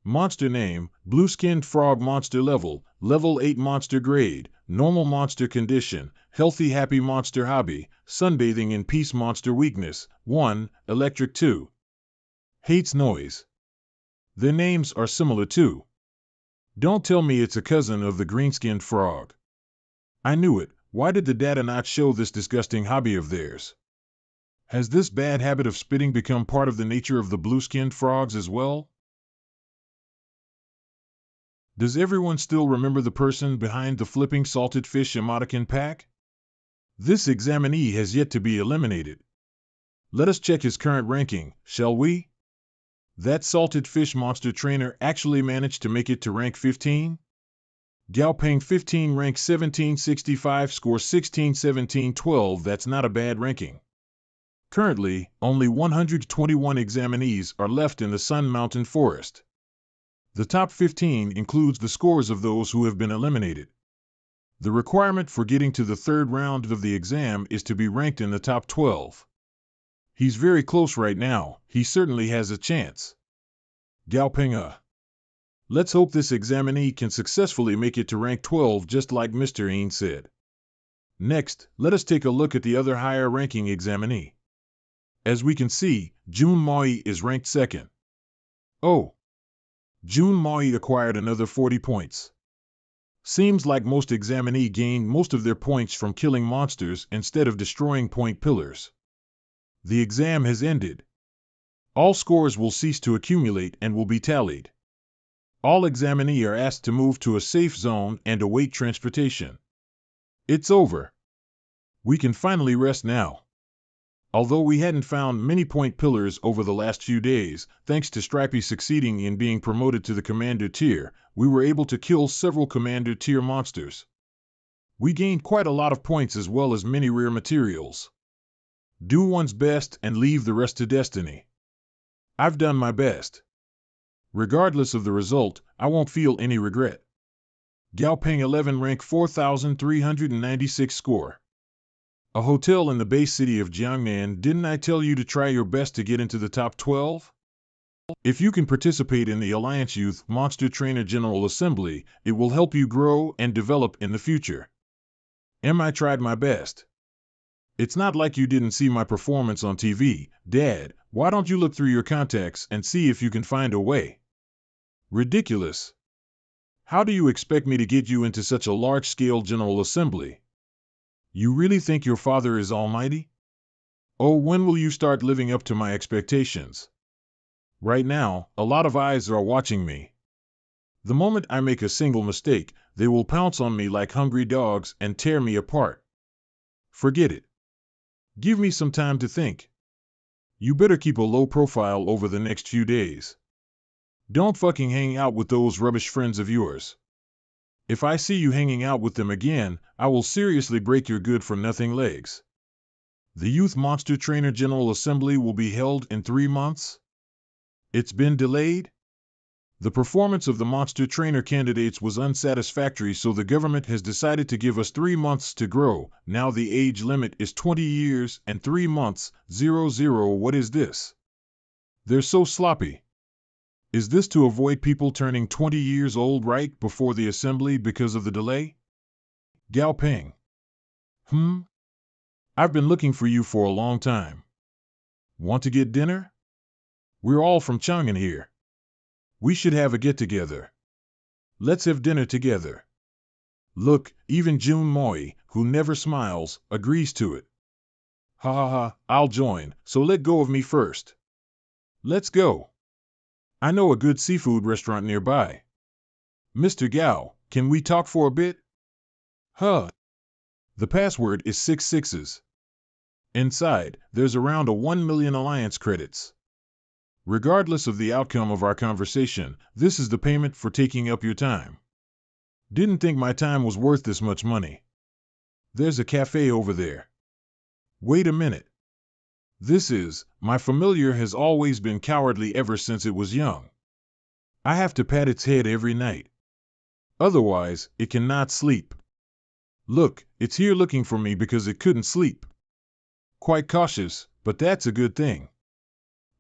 Monster name, blue-skinned frog. Monster level, level 8. Monster grade, normal. Monster condition, healthy. Happy monster hobby, sunbathing in peace. Monster weakness, 1, electric. 2, hates noise. Their names are similar too. Don't tell me it's a cousin of the green-skinned frog. I knew it. Why did the data not show this disgusting hobby of theirs? Has this bad habit of spitting become part of the nature of the blue-skinned frogs as well? Does everyone still remember the person behind the flipping salted fish emoticon pack? This examinee has yet to be eliminated. Let us check his current ranking, shall we? That salted fish monster trainer actually managed to make it to rank 15? Gaopeng 15, rank 1765, score 16, 17, 12. That's not a bad ranking. Currently, only 121 examinees are left in the Sun Mountain Forest. The top 15 includes the scores of those who have been eliminated. The requirement for getting to the third round of the exam is to be ranked in the top 12. He's very close right now. He certainly has a chance. Gaopeng. Let's hope this examinee can successfully make it to rank 12 just like Mr. Een said. Next, let us take a look at the other higher ranking examinee. As we can see, Jun Maui is ranked 2nd. Oh! Jun Maui acquired another 40 points. Seems like most examinee gained most of their points from killing monsters instead of destroying point pillars. The exam has ended. All scores will cease to accumulate and will be tallied. All examinee are asked to move to a safe zone and await transportation. It's over. We can finally rest now. Although we hadn't found many point pillars over the last few days, thanks to Stripey succeeding in being promoted to the Commander tier, we were able to kill several Commander tier monsters. We gained quite a lot of points as well as many rare materials. Do one's best and leave the rest to destiny. I've done my best. Regardless of the result, I won't feel any regret. Gaopeng 11, rank 4396, score. A hotel in the base city of Jiangnan. Didn't I tell you to try your best to get into the top 12? If you can participate in the Alliance Youth Monster Trainer General Assembly, it will help you grow and develop in the future. I tried my best. It's not like you didn't see my performance on TV, Dad. Why don't you look through your contacts and see if you can find a way? Ridiculous. How do you expect me to get you into such a large-scale General Assembly? You really think your father is almighty? Oh, when will you start living up to my expectations? Right now, a lot of eyes are watching me. The moment I make a single mistake, they will pounce on me like hungry dogs and tear me apart. Forget it. Give me some time to think. You better keep a low profile over the next few days. Don't fucking hang out with those rubbish friends of yours. If I see you hanging out with them again, I will seriously break your good-for-nothing legs. The Youth Monster Trainer General Assembly will be held in 3 months? It's been delayed? The performance of the monster trainer candidates was unsatisfactory, so the government has decided to give us 3 months to grow. Now the age limit is 20 years and 3 months, 00. What is this? They're so sloppy. Is this to avoid people turning 20 years old right before the assembly because of the delay? Gao Peng. I've been looking for you for a long time. Want to get dinner? We're all from Chang'an here. We should have a get-together. Let's have dinner together. Look, even Jun Moi, who never smiles, agrees to it. Ha ha ha, I'll join, so let go of me first. Let's go. I know a good seafood restaurant nearby. Mr. Gao, can we talk for a bit? Huh. The password is 6 sixes. Inside, there's around 1 million alliance credits. Regardless of the outcome of our conversation, this is the payment for taking up your time. Didn't think my time was worth this much money. There's a cafe over there. Wait a minute. My familiar has always been cowardly ever since it was young. I have to pat its head every night. Otherwise, it cannot sleep. Look, it's here looking for me because it couldn't sleep. Quite cautious, but that's a good thing.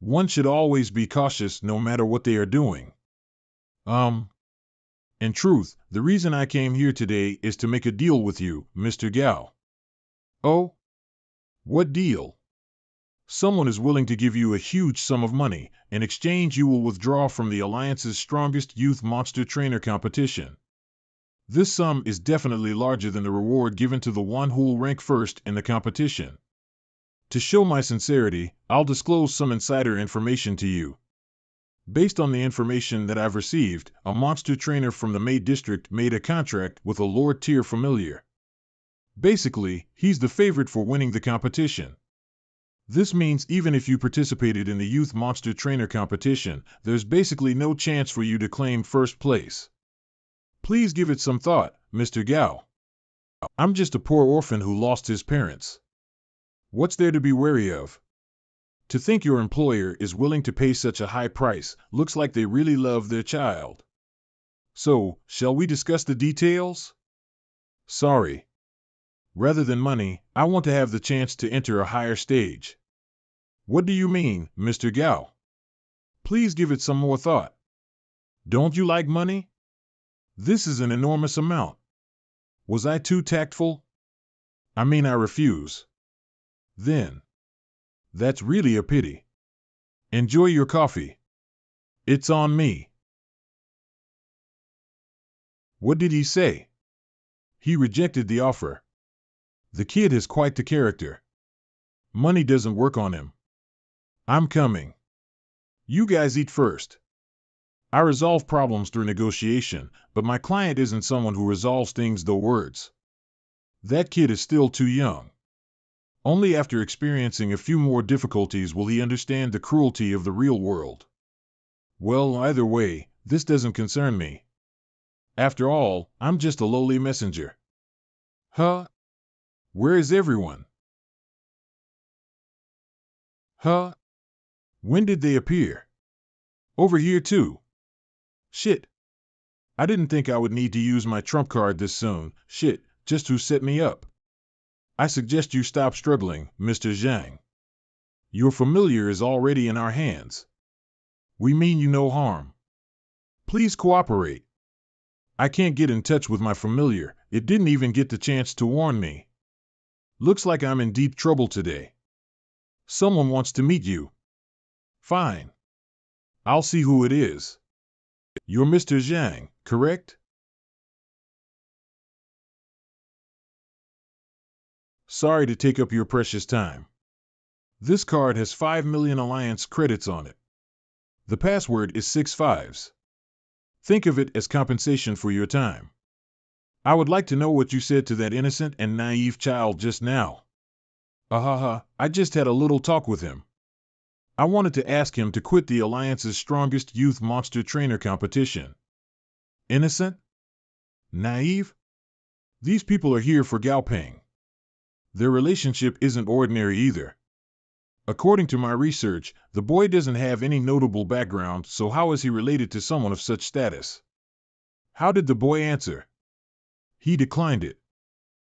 One should always be cautious no matter what they are doing. In truth, the reason I came here today is to make a deal with you, Mr. Gao. Oh? What deal? Someone is willing to give you a huge sum of money. In exchange, you will withdraw from the Alliance's strongest youth monster trainer competition. This sum is definitely larger than the reward given to the one who will rank first in the competition. To show my sincerity, I'll disclose some insider information to you. Based on the information that I've received, a monster trainer from the Mei district made a contract with a Lord-tier familiar. Basically, he's the favorite for winning the competition. This means even if you participated in the Youth Monster Trainer competition, there's basically no chance for you to claim first place. Please give it some thought, Mr. Gao. I'm just a poor orphan who lost his parents. What's there to be wary of? To think your employer is willing to pay such a high price looks like they really love their child. So, shall we discuss the details? Sorry. Rather than money, I want to have the chance to enter a higher stage. What do you mean, Mr. Gao? Please give it some more thought. Don't you like money? This is an enormous amount. Was I too tactful? I refuse. Then. That's really a pity. Enjoy your coffee. It's on me. What did he say? He rejected the offer. The kid has quite the character. Money doesn't work on him. I'm coming. You guys eat first. I resolve problems through negotiation, but my client isn't someone who resolves things through words. That kid is still too young. Only after experiencing a few more difficulties will he understand the cruelty of the real world. Well, either way, this doesn't concern me. After all, I'm just a lowly messenger. Huh? Where is everyone? Huh? When did they appear? Over here too. Shit. I didn't think I would need to use my trump card this soon. Shit, just who set me up? I suggest you stop struggling, Mr. Zhang. Your familiar is already in our hands. We mean you no harm. Please cooperate. I can't get in touch with my familiar. It didn't even get the chance to warn me. Looks like I'm in deep trouble today. Someone wants to meet you. Fine. I'll see who it is. You're Mr. Zhang, correct? Sorry to take up your precious time. This card has 5 million alliance credits on it. The password is 6 fives. Think of it as compensation for your time. I would like to know what you said to that innocent and naive child just now. Ahaha, I just had a little talk with him. I wanted to ask him to quit the Alliance's strongest youth monster trainer competition. Innocent? Naive? These people are here for Gaopeng. Their relationship isn't ordinary either. According to my research, the boy doesn't have any notable background, so how is he related to someone of such status? How did the boy answer? He declined it.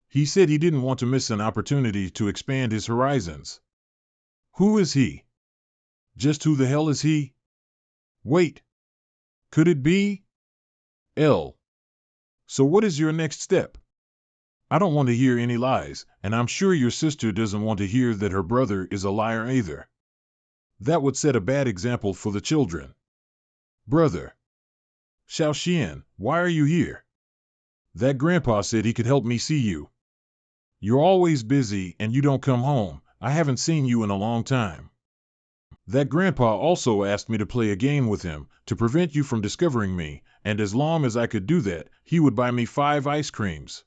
He said he didn't want to miss an opportunity to expand his horizons. Who is he? Just who the hell is he? Wait. Could it be? L. So what is your next step? I don't want to hear any lies, and I'm sure your sister doesn't want to hear that her brother is a liar either. That would set a bad example for the children. Brother. Xiaoxian, why are you here? That grandpa said he could help me see you. You're always busy and you don't come home. I haven't seen you in a long time. That grandpa also asked me to play a game with him to prevent you from discovering me, and as long as I could do that, he would buy me 5 ice creams.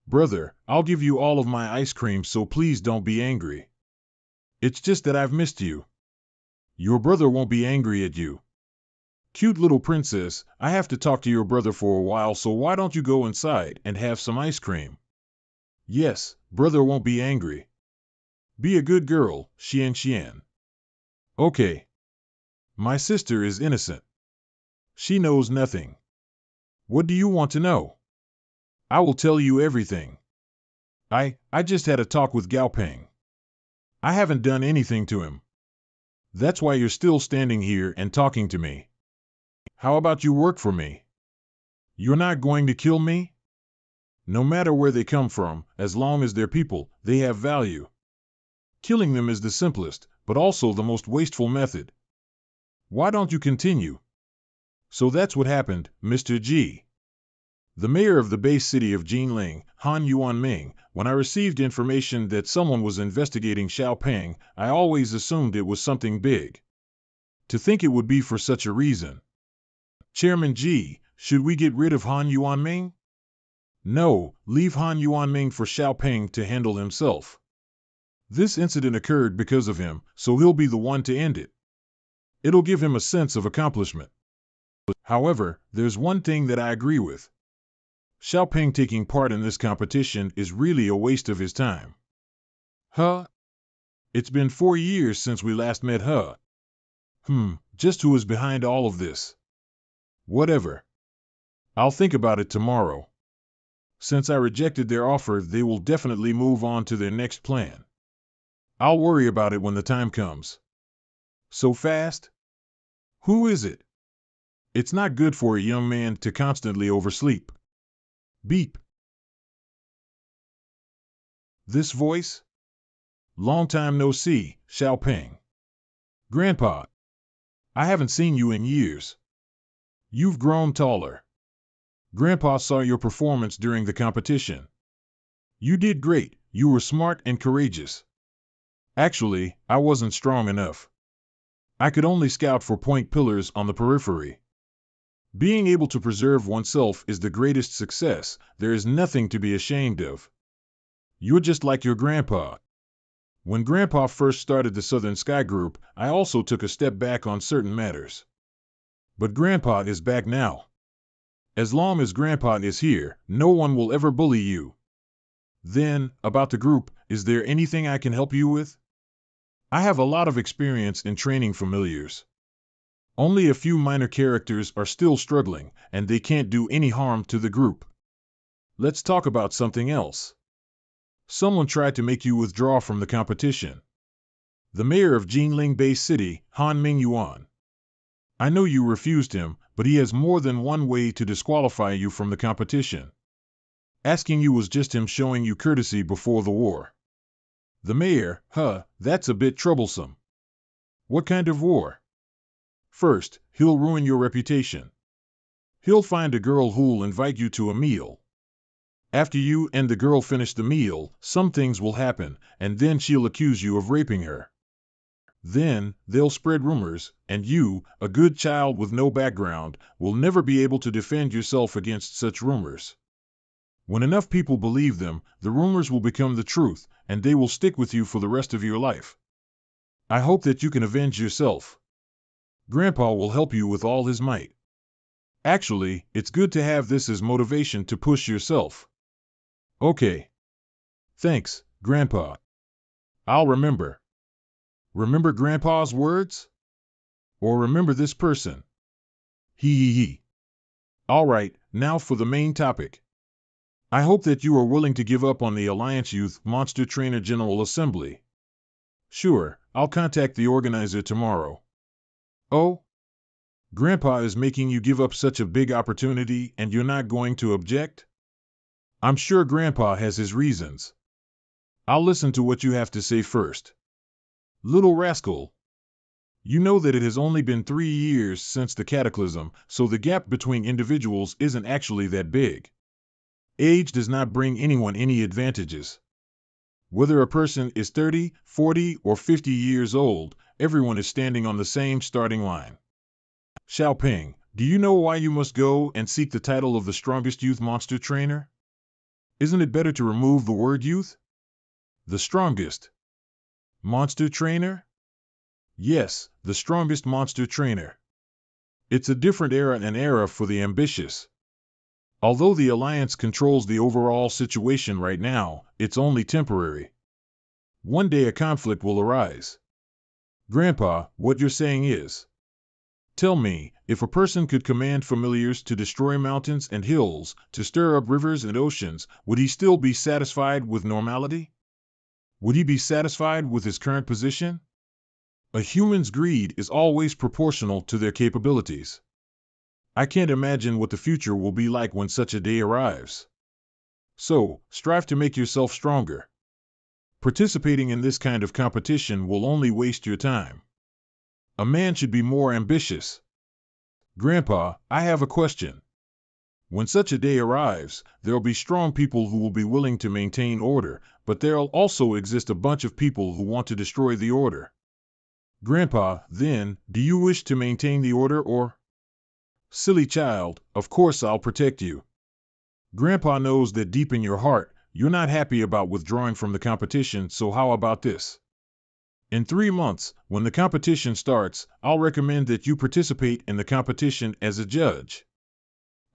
Brother, I'll give you all of my ice cream, so please don't be angry. It's just that I've missed you. Your brother won't be angry at you. Cute little princess, I have to talk to your brother for a while, so why don't you go inside and have some ice cream? Yes, brother won't be angry. Be a good girl, Xian. Okay. My sister is innocent. She knows nothing. What do you want to know? I will tell you everything. I just had a talk with Gaopeng. I haven't done anything to him. That's why you're still standing here and talking to me. How about you work for me? You're not going to kill me? No matter where they come from, as long as they're people, they have value. Killing them is the simplest, but also the most wasteful method. Why don't you continue? So that's what happened, Mr. G. The mayor of the base city of Jinling, Han Yuanming, when I received information that someone was investigating Xiaopeng, I always assumed it was something big. To think it would be for such a reason. Chairman G, should we get rid of Han Yuanming? No, leave Han Yuanming for Xiaopeng to handle himself. This incident occurred because of him, so he'll be the one to end it. It'll give him a sense of accomplishment. However, there's one thing that I agree with. Xiaopeng taking part in this competition is really a waste of his time. Huh? It's been 4 years since we last met, huh? Just who is behind all of this? Whatever. I'll think about it tomorrow. Since I rejected their offer, they will definitely move on to their next plan. I'll worry about it when the time comes. So fast? Who is it? It's not good for a young man to constantly oversleep. Beep. This voice? Long time no see, Xiaopeng. Grandpa. I haven't seen you in years. You've grown taller. Grandpa saw your performance during the competition. You did great. You were smart and courageous. Actually, I wasn't strong enough. I could only scout for point pillars on the periphery. Being able to preserve oneself is the greatest success. There is nothing to be ashamed of. You're just like your grandpa. When Grandpa first started the Southern Sky Group, I also took a step back on certain matters. But Grandpa is back now. As long as Grandpa is here, no one will ever bully you. Then, about the group, is there anything I can help you with? I have a lot of experience in training familiars. Only a few minor characters are still struggling, and they can't do any harm to the group. Let's talk about something else. Someone tried to make you withdraw from the competition. The mayor of Jinling Bay City, Han Mingyuan. I know you refused him, but he has more than one way to disqualify you from the competition. Asking you was just him showing you courtesy before the war. The mayor, that's a bit troublesome. What kind of war? First, he'll ruin your reputation. He'll find a girl who'll invite you to a meal. After you and the girl finish the meal, some things will happen, and then she'll accuse you of raping her. Then, they'll spread rumors, and you, a good child with no background, will never be able to defend yourself against such rumors. When enough people believe them, the rumors will become the truth, and they will stick with you for the rest of your life. I hope that you can avenge yourself. Grandpa will help you with all his might. Actually, it's good to have this as motivation to push yourself. Okay. Thanks, Grandpa. I'll remember. Remember Grandpa's words? Or remember this person? He. All right, now for the main topic. I hope that you are willing to give up on the Alliance Youth Monster Trainer General Assembly. Sure, I'll contact the organizer tomorrow. Oh? Grandpa is making you give up such a big opportunity and you're not going to object? I'm sure Grandpa has his reasons. I'll listen to what you have to say first. Little rascal. You know that it has only been 3 years since the cataclysm, so the gap between individuals isn't actually that big. Age does not bring anyone any advantages. Whether a person is 30, 40, or 50 years old, everyone is standing on the same starting line. Xiaoping, do you know why you must go and seek the title of the strongest youth monster trainer? Isn't it better to remove the word youth? The strongest monster trainer? Yes, the strongest monster trainer. It's a different era, an era for the ambitious. Although the Alliance controls the overall situation right now, it's only temporary. One day a conflict will arise. Grandpa, what you're saying is, tell me, if a person could command familiars to destroy mountains and hills, to stir up rivers and oceans, would he still be satisfied with normality? Would he be satisfied with his current position? A human's greed is always proportional to their capabilities. I can't imagine what the future will be like when such a day arrives. So, strive to make yourself stronger. Participating in this kind of competition will only waste your time. A man should be more ambitious. Grandpa, I have a question. When such a day arrives, there'll be strong people who will be willing to maintain order, but there'll also exist a bunch of people who want to destroy the order. Grandpa, then, do you wish to maintain the order or? Silly child, of course I'll protect you. Grandpa knows that deep in your heart, you're not happy about withdrawing from the competition, so how about this? In 3 months, when the competition starts, I'll recommend that you participate in the competition as a judge.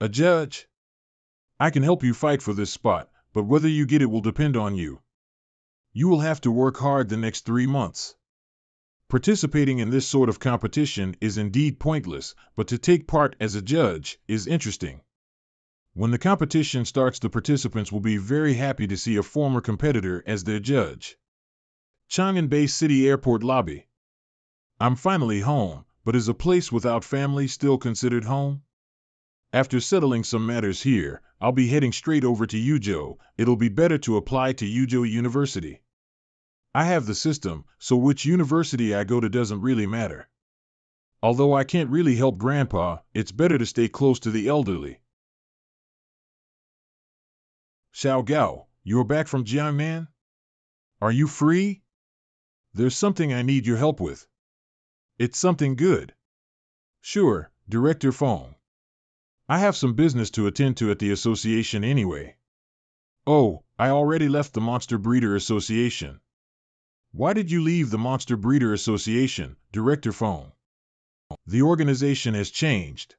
A judge? I can help you fight for this spot, but whether you get it will depend on you. You will have to work hard the next 3 months. Participating in this sort of competition is indeed pointless, but to take part as a judge is interesting. When the competition starts, the participants will be very happy to see a former competitor as their judge. Chang'an Bay City Airport Lobby. I'm finally home, but is a place without family still considered home? After settling some matters here, I'll be heading straight over to Yuzhou. It'll be better to apply to Yuzhou University. I have the system, so which university I go to doesn't really matter. Although I can't really help Grandpa, it's better to stay close to the elderly. Xiao Gao, you're back from Jiangnan? Are you free? There's something I need your help with. It's something good. Sure, Director Feng. I have some business to attend to at the association anyway. Oh, I already left the Monster Breeder Association. Why did you leave the Monster Breeder Association, Director Feng? The organization has changed.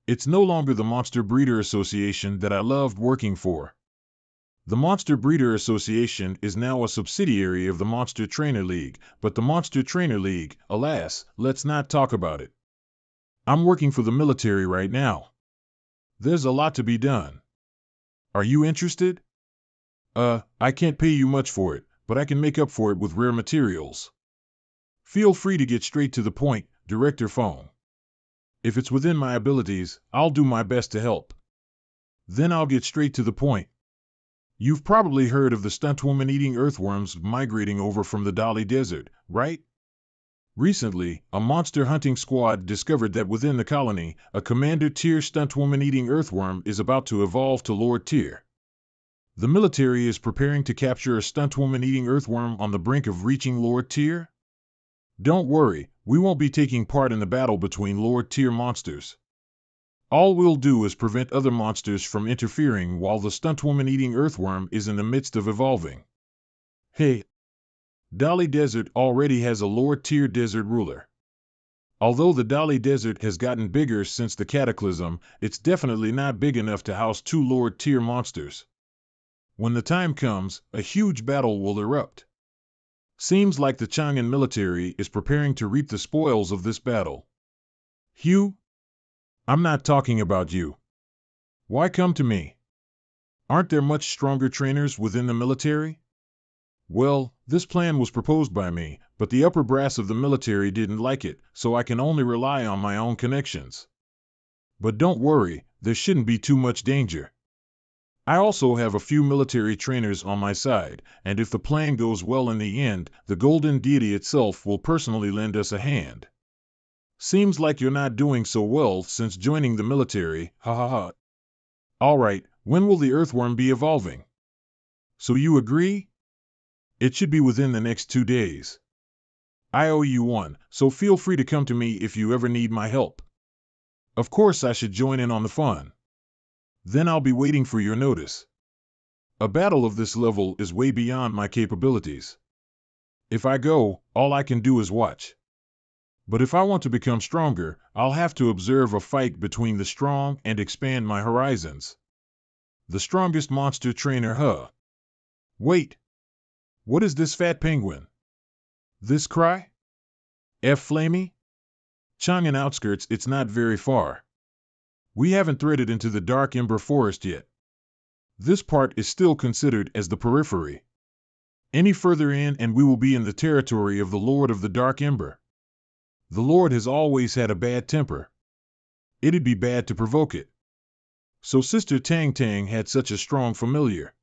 It's no longer the Monster Breeder Association that I loved working for. The Monster Breeder Association is now a subsidiary of the Monster Trainer League, but the Monster Trainer League, alas, let's not talk about it. I'm working for the military right now. There's a lot to be done. Are you interested? I can't pay you much for it, but I can make up for it with rare materials. Feel free to get straight to the point, Director Feng. If it's within my abilities, I'll do my best to help. Then I'll get straight to the point. You've probably heard of the stuntwoman eating earthworms migrating over from the Dali Desert, right? Recently, a monster hunting squad discovered that within the colony, a Commander-tier stuntwoman eating earthworm is about to evolve to Lord-tier. The military is preparing to capture a stuntwoman eating earthworm on the brink of reaching Lord-tier? Don't worry, we won't be taking part in the battle between Lord-tier monsters. All we'll do is prevent other monsters from interfering while the stuntwoman-eating earthworm is in the midst of evolving. Hey, Dali Desert already has a lower-tier desert ruler. Although the Dali Desert has gotten bigger since the cataclysm, it's definitely not big enough to house 2 lower-tier monsters. When the time comes, a huge battle will erupt. Seems like the Chang'an military is preparing to reap the spoils of this battle. Hugh? I'm not talking about you. Why come to me? Aren't there much stronger trainers within the military? Well, this plan was proposed by me, but the upper brass of the military didn't like it, so I can only rely on my own connections. But don't worry, there shouldn't be too much danger. I also have a few military trainers on my side, and if the plan goes well in the end, the Golden Deity itself will personally lend us a hand. Seems like you're not doing so well since joining the military, ha ha ha. Alright, when will the earthworm be evolving? So you agree? It should be within the next 2 days. I owe you one, so feel free to come to me if you ever need my help. Of course I should join in on the fun. Then I'll be waiting for your notice. A battle of this level is way beyond my capabilities. If I go, all I can do is watch. But if I want to become stronger, I'll have to observe a fight between the strong and expand my horizons. The strongest monster trainer, huh? Wait. What is this fat penguin? This cry? F Flamey? Chang'an outskirts, it's not very far. We haven't threaded into the Dark Ember Forest yet. This part is still considered as the periphery. Any further in and we will be in the territory of the Lord of the Dark Ember. The Lord has always had a bad temper. It'd be bad to provoke it. So Sister Tang Tang had such a strong familiar.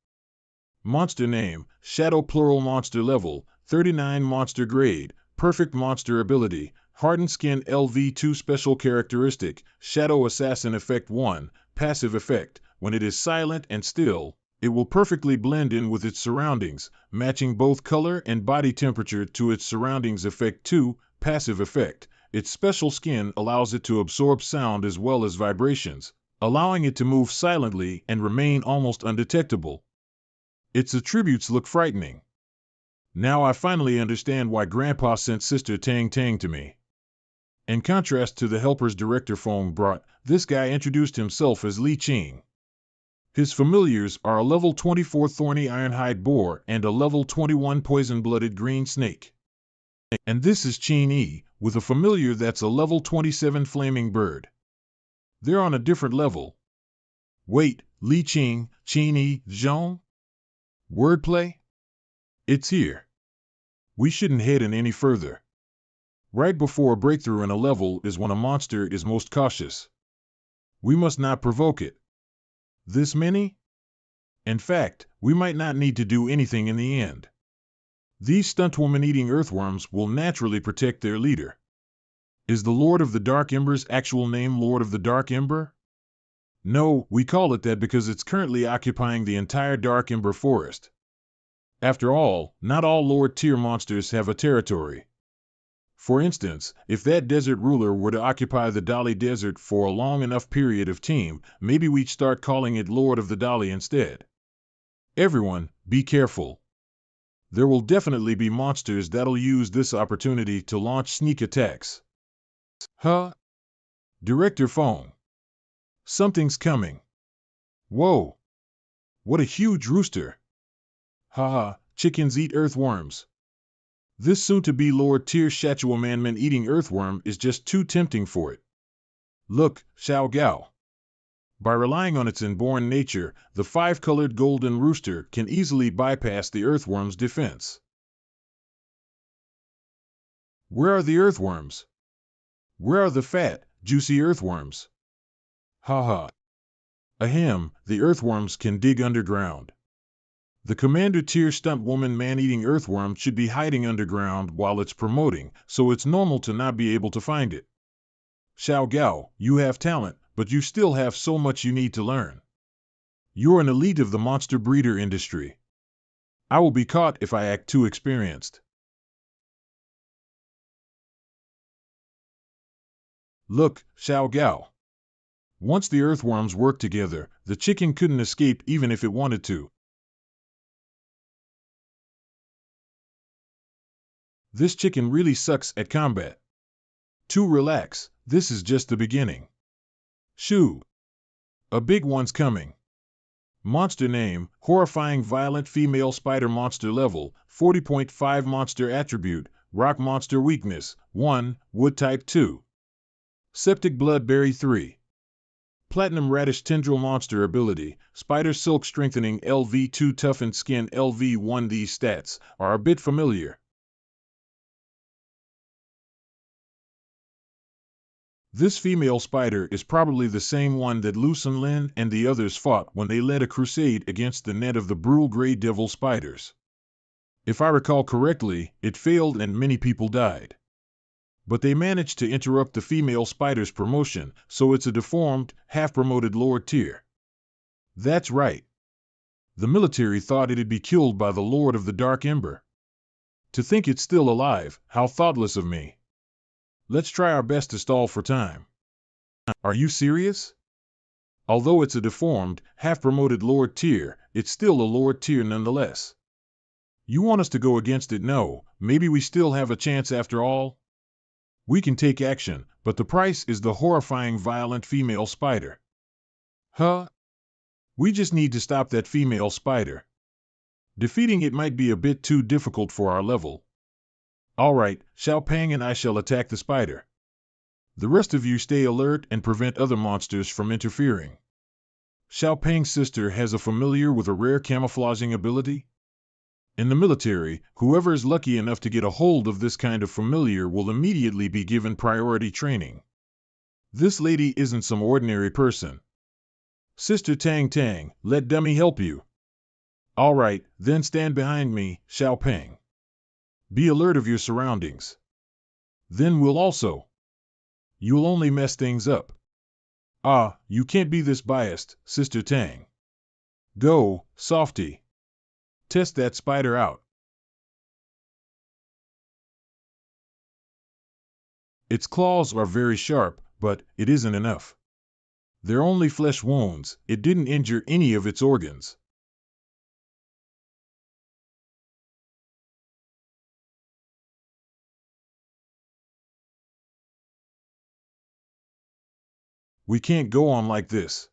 Monster name, Shadow Plural Monster Level, 39 Monster Grade, Perfect Monster Ability, Hardened Skin LV2 Special Characteristic, Shadow Assassin Effect 1, Passive Effect, when it is silent and still, it will perfectly blend in with its surroundings, matching both color and body temperature to its surroundings. Effect 2, Passive Effect, its special skin allows it to absorb sound as well as vibrations, allowing it to move silently and remain almost undetectable. Its attributes look frightening. Now I finally understand why Grandpa sent Sister Tang Tang to me. In contrast to the helpers Director Fong brought, this guy introduced himself as Li Qing. His familiars are a level 24 Thorny Ironhide Boar and a level 21 Poison-Blooded Green Snake. And this is Qin Yi, with a familiar that's a level 27 Flaming Bird. They're on a different level. Wait, Li Qing, Qin Yi, Zhong? Wordplay? It's here. We shouldn't head in any further. Right before a breakthrough in a level is when a monster is most cautious. We must not provoke it. This many? In fact, we might not need to do anything in the end. These stuntwoman-eating earthworms will naturally protect their leader. Is the Lord of the Dark Ember's actual name Lord of the Dark Ember? No, we call it that because it's currently occupying the entire Dark Ember Forest. After all, not all lower-tier monsters have a territory. For instance, if that desert ruler were to occupy the Dali Desert for a long enough period of time, maybe we'd start calling it Lord of the Dali instead. Everyone, be careful. There will definitely be monsters that'll use this opportunity to launch sneak attacks. Huh? Director Fong. Something's coming. Whoa. What a huge rooster. Haha, chickens eat earthworms. This soon-to-be lower-tier Shachuamanman-eating earthworm is just too tempting for it. Look, Xiao Gao. By relying on its inborn nature, the 5-colored golden rooster can easily bypass the earthworm's defense. Where are the earthworms? Where are the fat, juicy earthworms? Haha. Ahem, the earthworms can dig underground. The commander-tier stunt woman man-eating earthworm should be hiding underground while it's promoting, so it's normal to not be able to find it. Xiao Gao, you have talent, but you still have so much you need to learn. You're an elite of the monster breeder industry. I will be caught if I act too experienced. Look, Xiao Gao. Once the earthworms worked together, the chicken couldn't escape even if it wanted to. This chicken really sucks at combat. To relax, this is just the beginning. Shoo! A big one's coming. Monster name, horrifying violent female spider monster level, 40.5 monster attribute, rock monster weakness, 1, wood type 2. Septic bloodberry 3. Platinum radish tendril monster ability, spider silk strengthening LV2 toughened skin LV1. These stats are a bit familiar. This female spider is probably the same one that Lucen Lin and the others fought when they led a crusade against the net of the Brule Grey Devil spiders. If I recall correctly, it failed and many people died. But they managed to interrupt the female spider's promotion, so it's a deformed, half-promoted lower tier. That's right. The military thought it'd be killed by the Lord of the Dark Ember. To think it's still alive, how thoughtless of me. Let's try our best to stall for time. Are you serious? Although it's a deformed, half-promoted lower tier, it's still a lower tier nonetheless. You want us to go against it? No, maybe we still have a chance after all? We can take action, but the price is the horrifying violent female spider. Huh? We just need to stop that female spider. Defeating it might be a bit too difficult for our level. All right, Xiao Pang and I shall attack the spider. The rest of you stay alert and prevent other monsters from interfering. Xiao Pang's sister has a familiar with a rare camouflaging ability. In the military, whoever is lucky enough to get a hold of this kind of familiar will immediately be given priority training. This lady isn't some ordinary person. Sister Tang Tang, let Dummy help you. All right, then stand behind me, Xiao Pang. Be alert of your surroundings. Then we'll also. You'll only mess things up. Ah, you can't be this biased, Sister Tang. Go, softy. Test that spider out. Its claws are very sharp, but it isn't enough. They're only flesh wounds, it didn't injure any of its organs. We can't go on like this.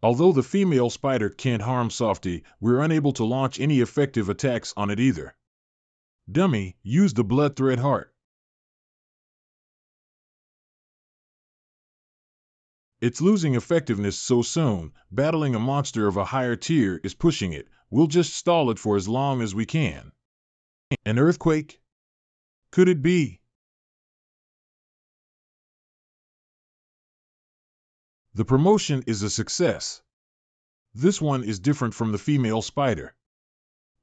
Although the female spider can't harm Softy, we're unable to launch any effective attacks on it either. Dummy, use the blood thread heart. It's losing effectiveness so soon, battling a monster of a higher tier is pushing it. We'll just stall it for as long as we can. An earthquake? Could it be? The promotion is a success. This one is different from the female spider.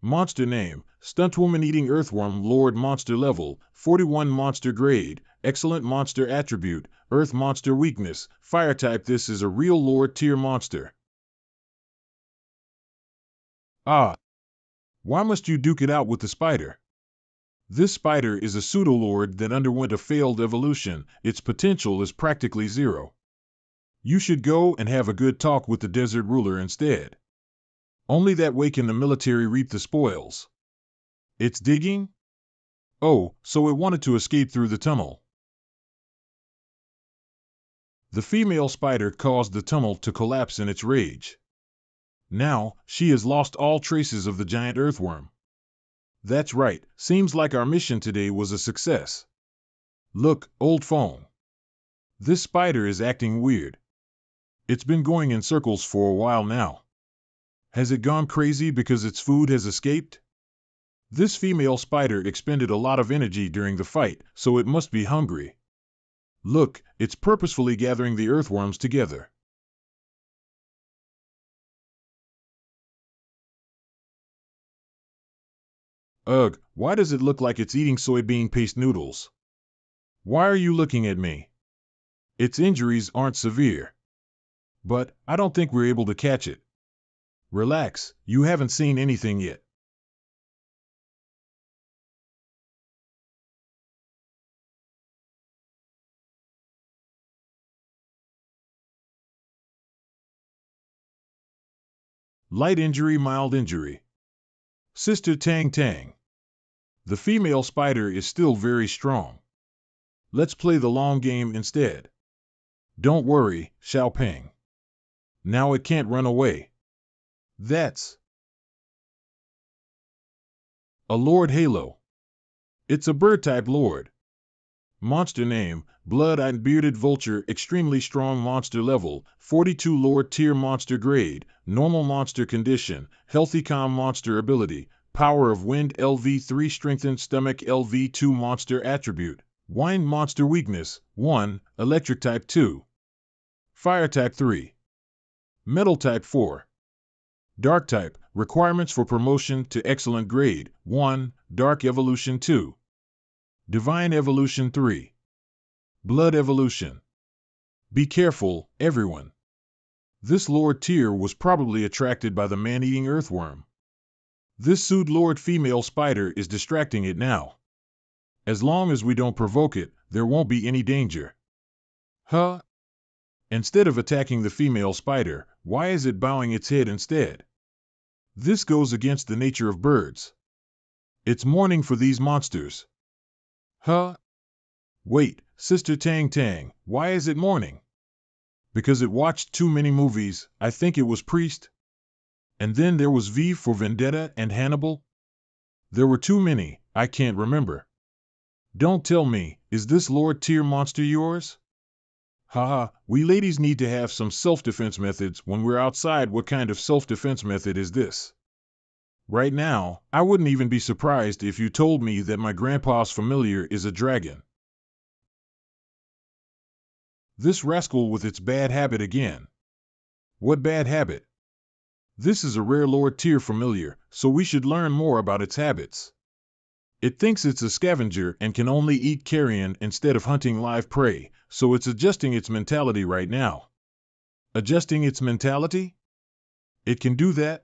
Monster name, Stuntwoman Eating Earthworm Lord Monster Level, 41 Monster Grade, Excellent Monster Attribute, Earth Monster Weakness, Fire Type. This is a real Lord tier monster. Ah! Why must you duke it out with the spider? This spider is a pseudo-lord that underwent a failed evolution. Its potential is practically zero. You should go and have a good talk with the desert ruler instead. Only that way can the military reap the spoils. It's digging? Oh, so it wanted to escape through the tunnel. The female spider caused the tunnel to collapse in its rage. Now, she has lost all traces of the giant earthworm. That's right, seems like our mission today was a success. Look, old phone. This spider is acting weird. It's been going in circles for a while now. Has it gone crazy because its food has escaped? This female spider expended a lot of energy during the fight, so it must be hungry. Look, it's purposefully gathering the earthworms together. Ugh, why does it look like it's eating soybean paste noodles? Why are you looking at me? Its injuries aren't severe. But I don't think we're able to catch it. Relax, you haven't seen anything yet. Light injury, mild injury. Sister Tang Tang. The female spider is still very strong. Let's play the long game instead. Don't worry, Xiaoping. Now it can't run away. That's a Lord Halo. It's a bird-type lord. Monster name, blood-eyed bearded vulture, extremely strong monster level, 42 Lord tier monster grade, normal monster condition, healthy calm monster ability, power of wind LV3 strengthened stomach LV2 monster attribute, wind monster weakness, 1, electric type 2, fire type 3, metal type 4. Dark type, requirements for promotion to excellent grade, 1, dark evolution 2. Divine evolution 3. Blood evolution. Be careful, everyone. This Lord tier was probably attracted by the man-eating earthworm. This Sud Lord female spider is distracting it now. As long as we don't provoke it, there won't be any danger. Huh? Instead of attacking the female spider, why is it bowing its head instead? This goes against the nature of birds. It's mourning for these monsters. Huh? Wait, Sister Tang Tang, why is it mourning? Because it watched too many movies. I think it was Priest. And then there was V for Vendetta and Hannibal. There were too many, I can't remember. Don't tell me, is this Lord tier monster yours? Haha, we ladies need to have some self-defense methods when we're outside. What kind of self-defense method is this? Right now, I wouldn't even be surprised if you told me that my grandpa's familiar is a dragon. This rascal with its bad habit again. What bad habit? This is a rare Lord tier familiar, so we should learn more about its habits. It thinks it's a scavenger and can only eat carrion instead of hunting live prey, so it's adjusting its mentality right now. Adjusting its mentality? It can do that?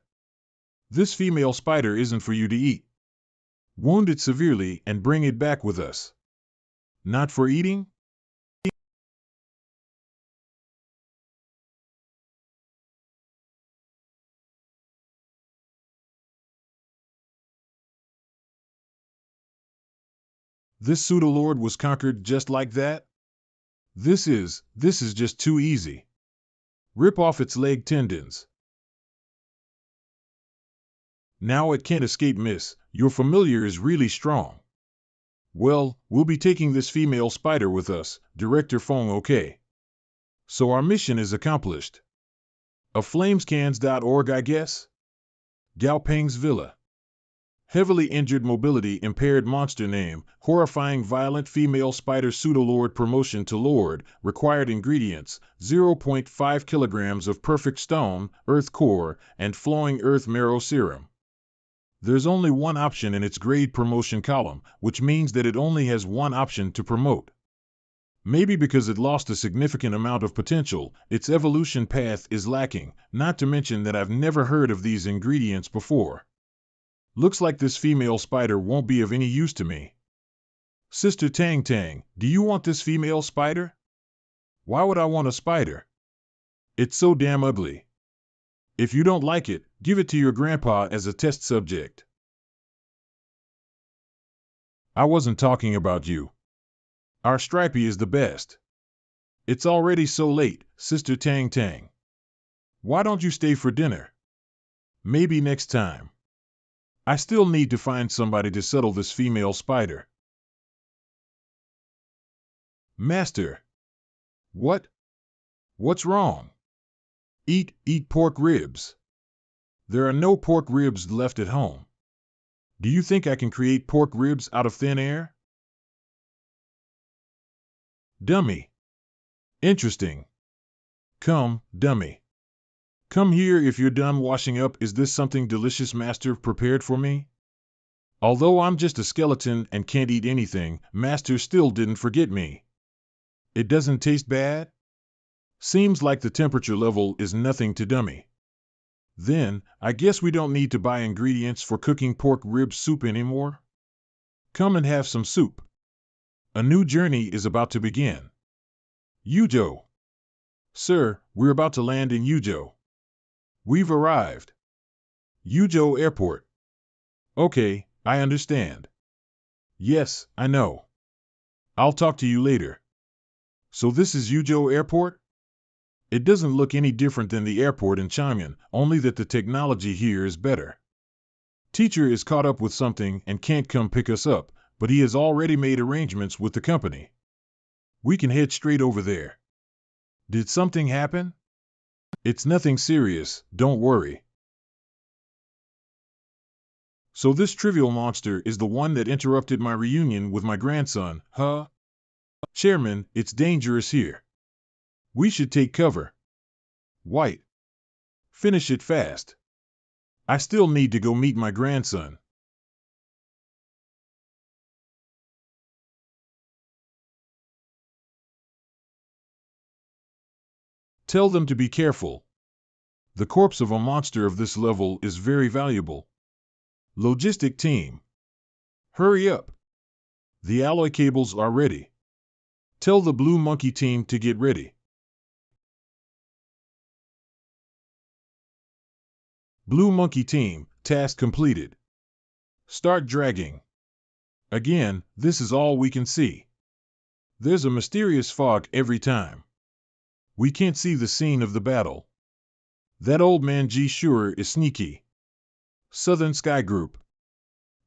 This female spider isn't for you to eat. Wound it severely and bring it back with us. Not for eating? This pseudo-lord was conquered just like that? This is just too easy. Rip off its leg tendons. Now it can't escape, miss. Your familiar is really strong. Well, we'll be taking this female spider with us, Director Fong, okay? So our mission is accomplished. Flamescans.org, I guess? Gao Peng's Villa. Heavily injured, mobility impaired, monster name, horrifying violent female spider, pseudo-lord, promotion to lord, required ingredients, 0.5 kilograms of perfect stone, earth core, and flowing earth marrow serum. There's only one option in its grade promotion column, which means that it only has one option to promote. Maybe because it lost a significant amount of potential, its evolution path is lacking, not to mention that I've never heard of these ingredients before. Looks like this female spider won't be of any use to me. Sister Tang Tang, do you want this female spider? Why would I want a spider? It's so damn ugly. If you don't like it, give it to your grandpa as a test subject. I wasn't talking about you. Our Stripey is the best. It's already so late, Sister Tang Tang. Why don't you stay for dinner? Maybe next time. I still need to find somebody to settle this female spider. Master. What? What's wrong? Eat pork ribs. There are no pork ribs left at home. Do you think I can create pork ribs out of thin air? Dummy. Interesting. Come, dummy. Come here if you're done washing up. Is this something delicious Master prepared for me? Although I'm just a skeleton and can't eat anything, Master still didn't forget me. It doesn't taste bad? Seems like the temperature level is nothing to dummy. Then, I guess we don't need to buy ingredients for cooking pork rib soup anymore? Come and have some soup. A new journey is about to begin. Yuzhou. Sir, we're about to land in Yuzhou. We've arrived. Yuzhou Airport. Okay, I understand. Yes, I know. I'll talk to you later. So this is Yuzhou Airport? It doesn't look any different than the airport in Chang'an, only that the technology here is better. Teacher is caught up with something and can't come pick us up, but he has already made arrangements with the company. We can head straight over there. Did something happen? It's nothing serious, don't worry. So this trivial monster is the one that interrupted my reunion with my grandson, huh? Chairman, it's dangerous here. We should take cover. White. Finish it fast. I still need to go meet my grandson. Tell them to be careful. The corpse of a monster of this level is very valuable. Logistic team. Hurry up. The alloy cables are ready. Tell the Blue Monkey team to get ready. Blue Monkey team, task completed. Start dragging. Again, this is all we can see. There's a mysterious fog every time. We can't see the scene of the battle. That old man G sure is sneaky. Southern Sky Group.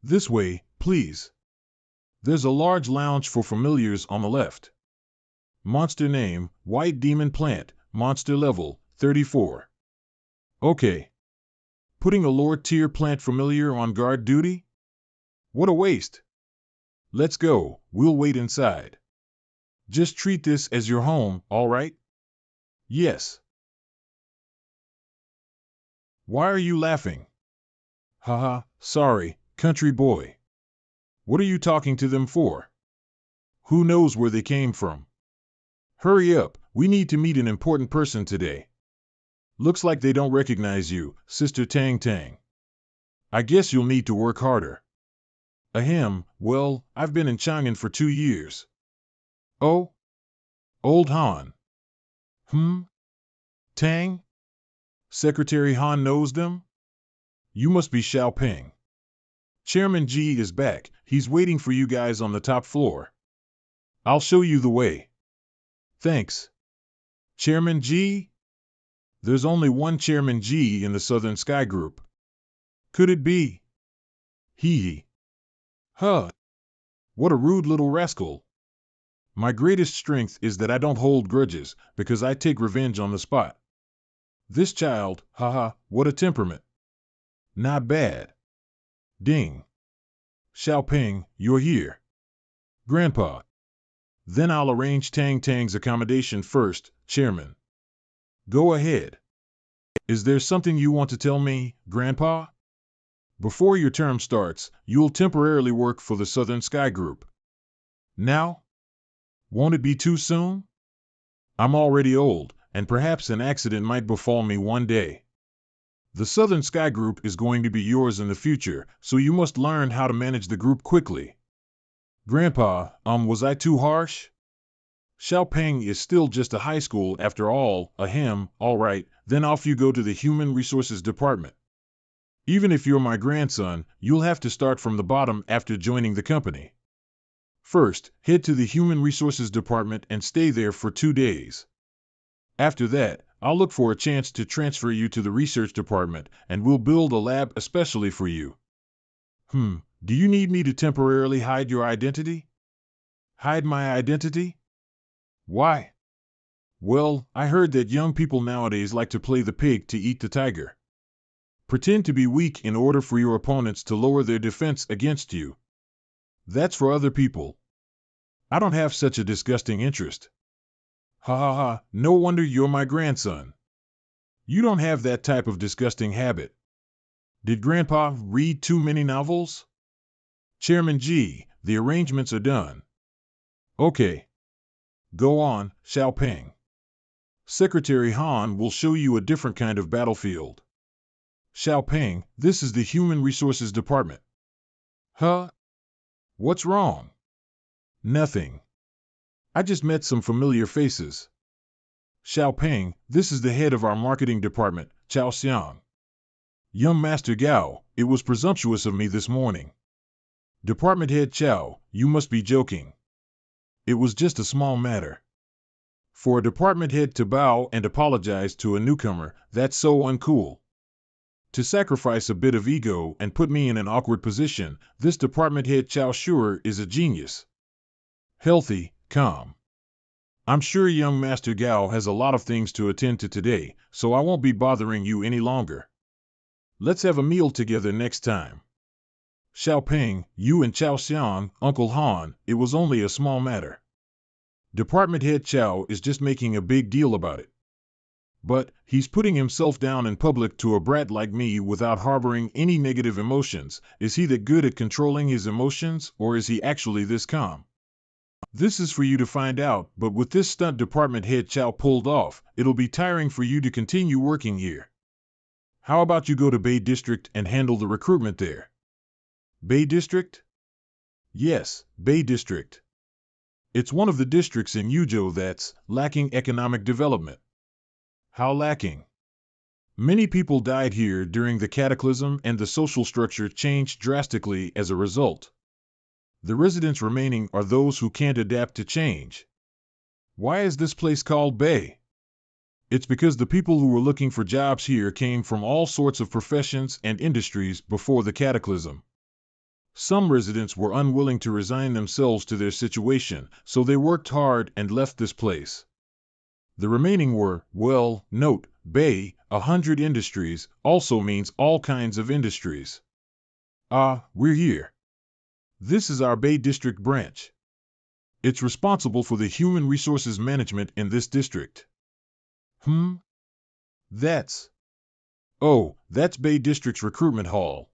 This way, please. There's a large lounge for familiars on the left. Monster name, White Demon Plant, monster level, 34. Okay. Putting a lower tier plant familiar on guard duty? What a waste. Let's go, we'll wait inside. Just treat this as your home, all right? Yes. Why are you laughing? Haha, sorry, country boy. What are you talking to them for? Who knows where they came from? Hurry up, we need to meet an important person today. Looks like they don't recognize you, Sister Tang Tang. I guess you'll need to work harder. Ahem, well, I've been in Chang'an for 2 years. Oh? Old Han. Tang? Secretary Han knows them? You must be Xiaoping. Chairman G is back, he's waiting for you guys on the top floor. I'll show you the way. Thanks. Chairman G? There's only one Chairman G in the Southern Sky Group. Could it be? Hee. Huh. What a rude little rascal. My greatest strength is that I don't hold grudges, because I take revenge on the spot. This child, haha, what a temperament. Not bad. Ding. Xiaoping, you're here. Grandpa. Then I'll arrange Tang Tang's accommodation first, Chairman. Go ahead. Is there something you want to tell me, Grandpa? Before your term starts, you'll temporarily work for the Southern Sky Group. Now? Won't it be too soon? I'm already old, and perhaps an accident might befall me one day. The Southern Sky Group is going to be yours in the future, so you must learn how to manage the group quickly. Grandpa, was I too harsh? Xiaoping is still just a high school after all, ahem, all right, then off you go to the Human Resources Department. Even if you're my grandson, you'll have to start from the bottom after joining the company. First, head to the Human Resources Department and stay there for 2 days. After that, I'll look for a chance to transfer you to the Research Department, and we'll build a lab especially for you. Do you need me to temporarily hide your identity? Hide my identity? Why? Well, I heard that young people nowadays like to play the pig to eat the tiger. Pretend to be weak in order for your opponents to lower their defense against you. That's for other people. I don't have such a disgusting interest. Ha ha ha, no wonder you're my grandson. You don't have that type of disgusting habit. Did Grandpa read too many novels? Chairman G, the arrangements are done. Okay. Go on, Xiaoping. Secretary Han will show you a different kind of battlefield. Xiaoping, this is the Human Resources Department. Huh? What's wrong? Nothing. I just met some familiar faces. Xiaoping, this is the head of our marketing department, Chao Xiang. Young Master Gao, it was presumptuous of me this morning. Department Head Chow, you must be joking. It was just a small matter. For a department head to bow and apologize to a newcomer, that's so uncool. To sacrifice a bit of ego and put me in an awkward position, this department head Chow sure is a genius. Healthy, calm. I'm sure young Master Gao has a lot of things to attend to today, so I won't be bothering you any longer. Let's have a meal together next time. Xiao Peng, you and Chao Xiang, Uncle Han, it was only a small matter. Department Head Chow is just making a big deal about it. But he's putting himself down in public to a brat like me without harboring any negative emotions. Is he that good at controlling his emotions, or is he actually this calm? This is for you to find out, but with this stunt Department Head Chow pulled off, it'll be tiring for you to continue working here. How about you go to Bay District and handle the recruitment there? Bay District? Yes, Bay District. It's one of the districts in Yuzhou that's lacking economic development. How lacking? Many people died here during the cataclysm and the social structure changed drastically as a result. The residents remaining are those who can't adapt to change. Why is this place called Bay? It's because the people who were looking for jobs here came from all sorts of professions and industries before the cataclysm. Some residents were unwilling to resign themselves to their situation, so they worked hard and left this place. The remaining were, well, note, Bay, 100 industries, also means all kinds of industries. We're here. This is our Bay District branch. It's responsible for the human resources management in this district. That's Bay District's recruitment hall.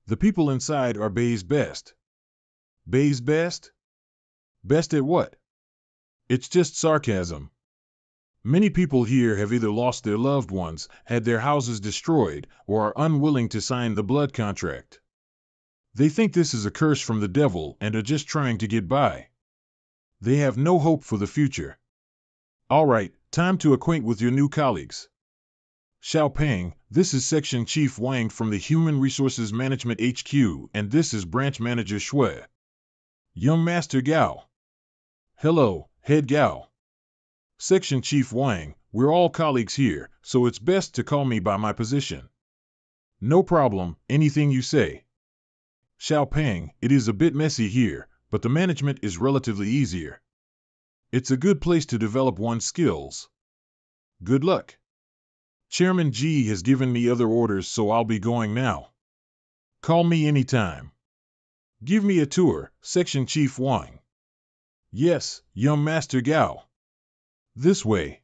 The people inside are Bay's best. Bay's best? Best at what? It's just sarcasm. Many people here have either lost their loved ones, had their houses destroyed, or are unwilling to sign the blood contract. They think this is a curse from the devil and are just trying to get by. They have no hope for the future. All right, time to acquaint with your new colleagues. Xiao Peng, this is Section Chief Wang from the Human Resources Management HQ, and this is Branch Manager Shui. Young Master Gao. Hello, Head Gao. Section Chief Wang, we're all colleagues here, so it's best to call me by my position. No problem, anything you say. Xiao Peng, it is a bit messy here, but the management is relatively easier. It's a good place to develop one's skills. Good luck. Chairman G has given me other orders, so I'll be going now. Call me anytime. Give me a tour, Section Chief Wang. Yes, young Master Gao. This way.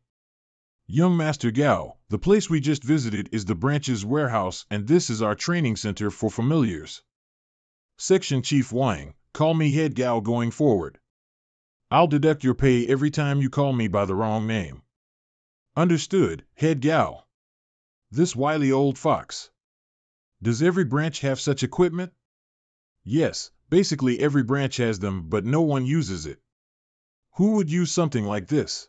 Young Master Gao, the place we just visited is the branch's warehouse, and this is our training center for familiars. Section Chief Wang, call me Head Gao going forward. I'll deduct your pay every time you call me by the wrong name. Understood, Head Gao. This wily old fox. Does every branch have such equipment? Yes, basically every branch has them, but no one uses it. Who would use something like this?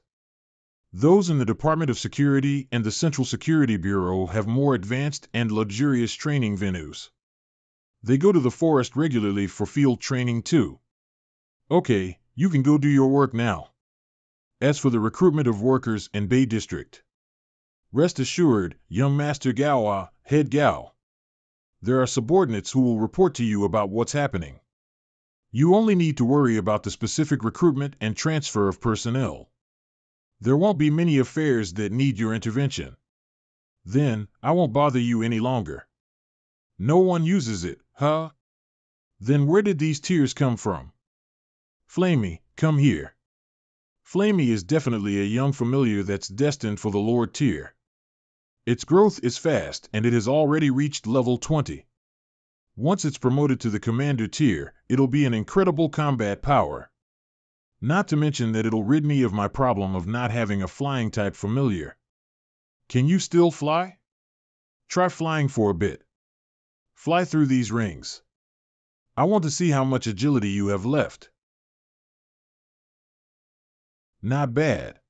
Those in the Department of Security and the Central Security Bureau have more advanced and luxurious training venues. They go to the forest regularly for field training too. Okay, you can go do your work now. As for the recruitment of workers in Bay District, rest assured, young Master Gao, Head Gao. There are subordinates who will report to you about what's happening. You only need to worry about the specific recruitment and transfer of personnel. There won't be many affairs that need your intervention. Then, I won't bother you any longer. No one uses it, huh? Then where did these tears come from? Flamey, come here. Flamey is definitely a young familiar that's destined for the Lord tier. Its growth is fast and it has already reached level 20. Once it's promoted to the Commander tier, it'll be an incredible combat power. Not to mention that it'll rid me of my problem of not having a flying type familiar. Can you still fly? Try flying for a bit. Fly through these rings. I want to see how much agility you have left. Not bad.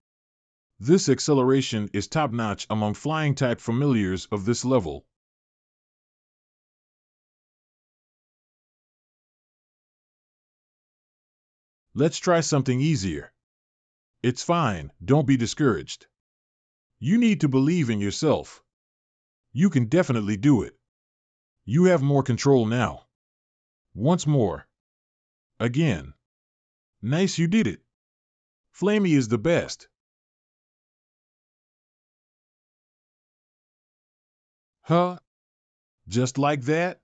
This acceleration is top-notch among flying-type familiars of this level. Let's try something easier. It's fine, don't be discouraged. You need to believe in yourself. You can definitely do it. You have more control now. Once more. Again. Nice, you did it. Flamey is the best. Huh? Just like that?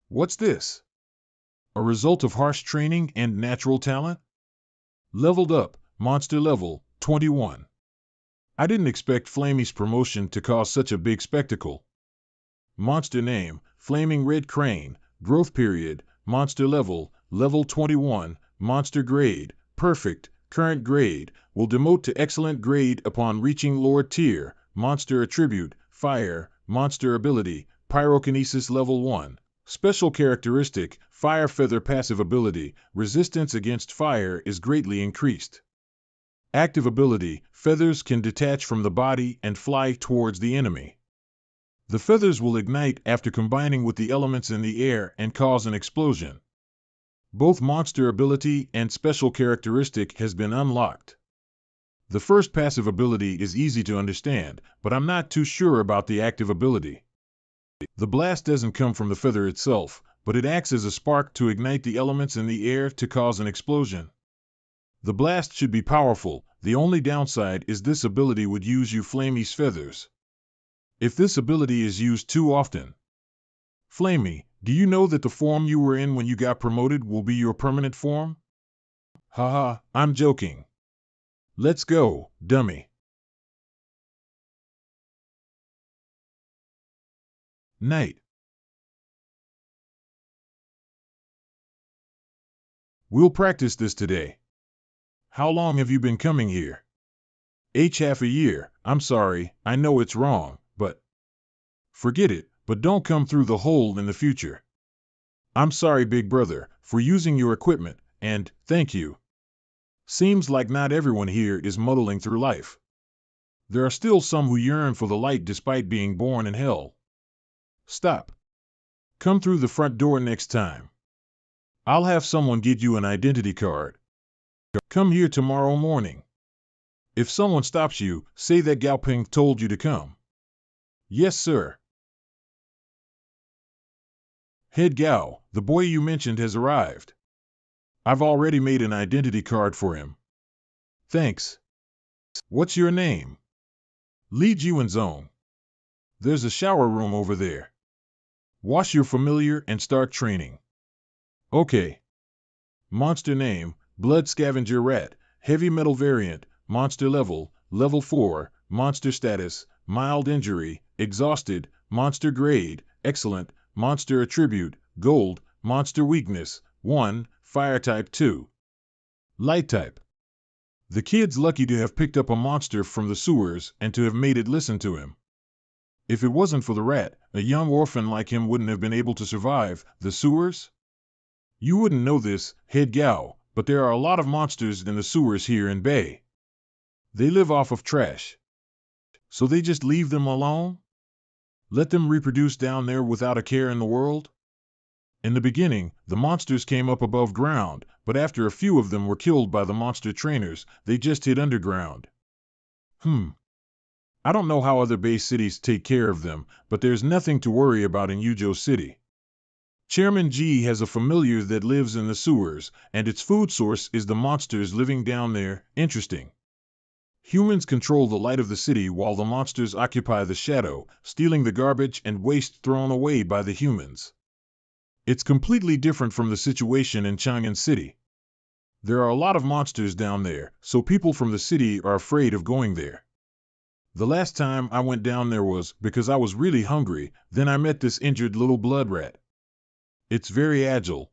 What's this? A result of harsh training and natural talent? Leveled up, monster level, 21. I didn't expect Flamey's promotion to cause such a big spectacle. Monster name, Flaming Red Crane, growth period, monster level, level 21, monster grade, perfect, current grade, will demote to excellent grade upon reaching lower tier, monster attribute, fire, monster ability, pyrokinesis level 1. Special characteristic, fire feather passive ability, resistance against fire is greatly increased. Active ability, feathers can detach from the body and fly towards the enemy. The feathers will ignite after combining with the elements in the air and cause an explosion. Both monster ability and special characteristic has been unlocked. The first passive ability is easy to understand, but I'm not too sure about the active ability. The blast doesn't come from the feather itself, but it acts as a spark to ignite the elements in the air to cause an explosion. The blast should be powerful, the only downside is this ability would use you Flamey's feathers. If this ability is used too often. Flamey, do you know that the form you were in when you got promoted will be your permanent form? Haha, I'm joking. Let's go, dummy. Night. We'll practice this today. How long have you been coming here? Half a year. I'm sorry, I know it's wrong, but... Forget it, but don't come through the hole in the future. I'm sorry, big brother, for using your equipment, and thank you. Seems like not everyone here is muddling through life. There are still some who yearn for the light despite being born in hell. Stop. Come through the front door next time. I'll have someone get you an identity card. Come here tomorrow morning. If someone stops you, say that Gao Ping told you to come. Yes, sir. Head Gao, the boy you mentioned has arrived. I've already made an identity card for him. Thanks. What's your name? Li Jiwenzong. There's a shower room over there. Wash your familiar and start training. Okay. Monster name, Blood Scavenger Rat, Heavy Metal Variant, Monster Level, Level 4, Monster Status, Mild Injury, Exhausted, Monster Grade, Excellent, Monster Attribute, Gold, Monster Weakness, 1, Fire Type 2. Light Type. The kid's lucky to have picked up a monster from the sewers and to have made it listen to him. If it wasn't for the rat, a young orphan like him wouldn't have been able to survive the sewers. You wouldn't know this, Head Gao, but there are a lot of monsters in the sewers here in Bay. They live off of trash. So they just leave them alone? Let them reproduce down there without a care in the world? In the beginning, the monsters came up above ground, but after a few of them were killed by the monster trainers, they just hid underground. I don't know how other Bay cities take care of them, but there's nothing to worry about in Yuzhou City. Chairman G has a familiar that lives in the sewers, and its food source is the monsters living down there. Interesting. Humans control the light of the city while the monsters occupy the shadow, stealing the garbage and waste thrown away by the humans. It's completely different from the situation in Chang'an City. There are a lot of monsters down there, so people from the city are afraid of going there. The last time I went down there was because I was really hungry, then I met this injured little blood rat. It's very agile.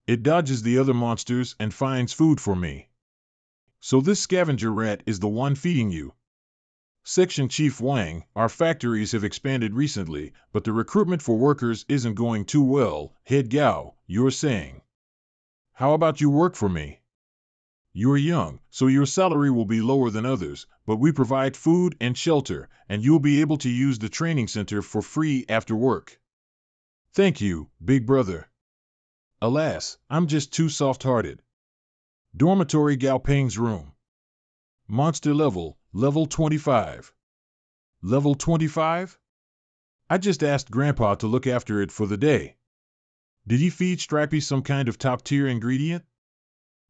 It dodges the other monsters and finds food for me. So this scavenger rat is the one feeding you. Section Chief Wang, our factories have expanded recently, but the recruitment for workers isn't going too well. Head Gao, you're saying. How about you work for me? You're young, so your salary will be lower than others, but we provide food and shelter, and you'll be able to use the training center for free after work. Thank you, big brother. Alas, I'm just too soft-hearted. Dormitory Gao Peng's room. Monster level, level 25. Level 25? I just asked Grandpa to look after it for the day. Did he feed Stripey some kind of top-tier ingredient?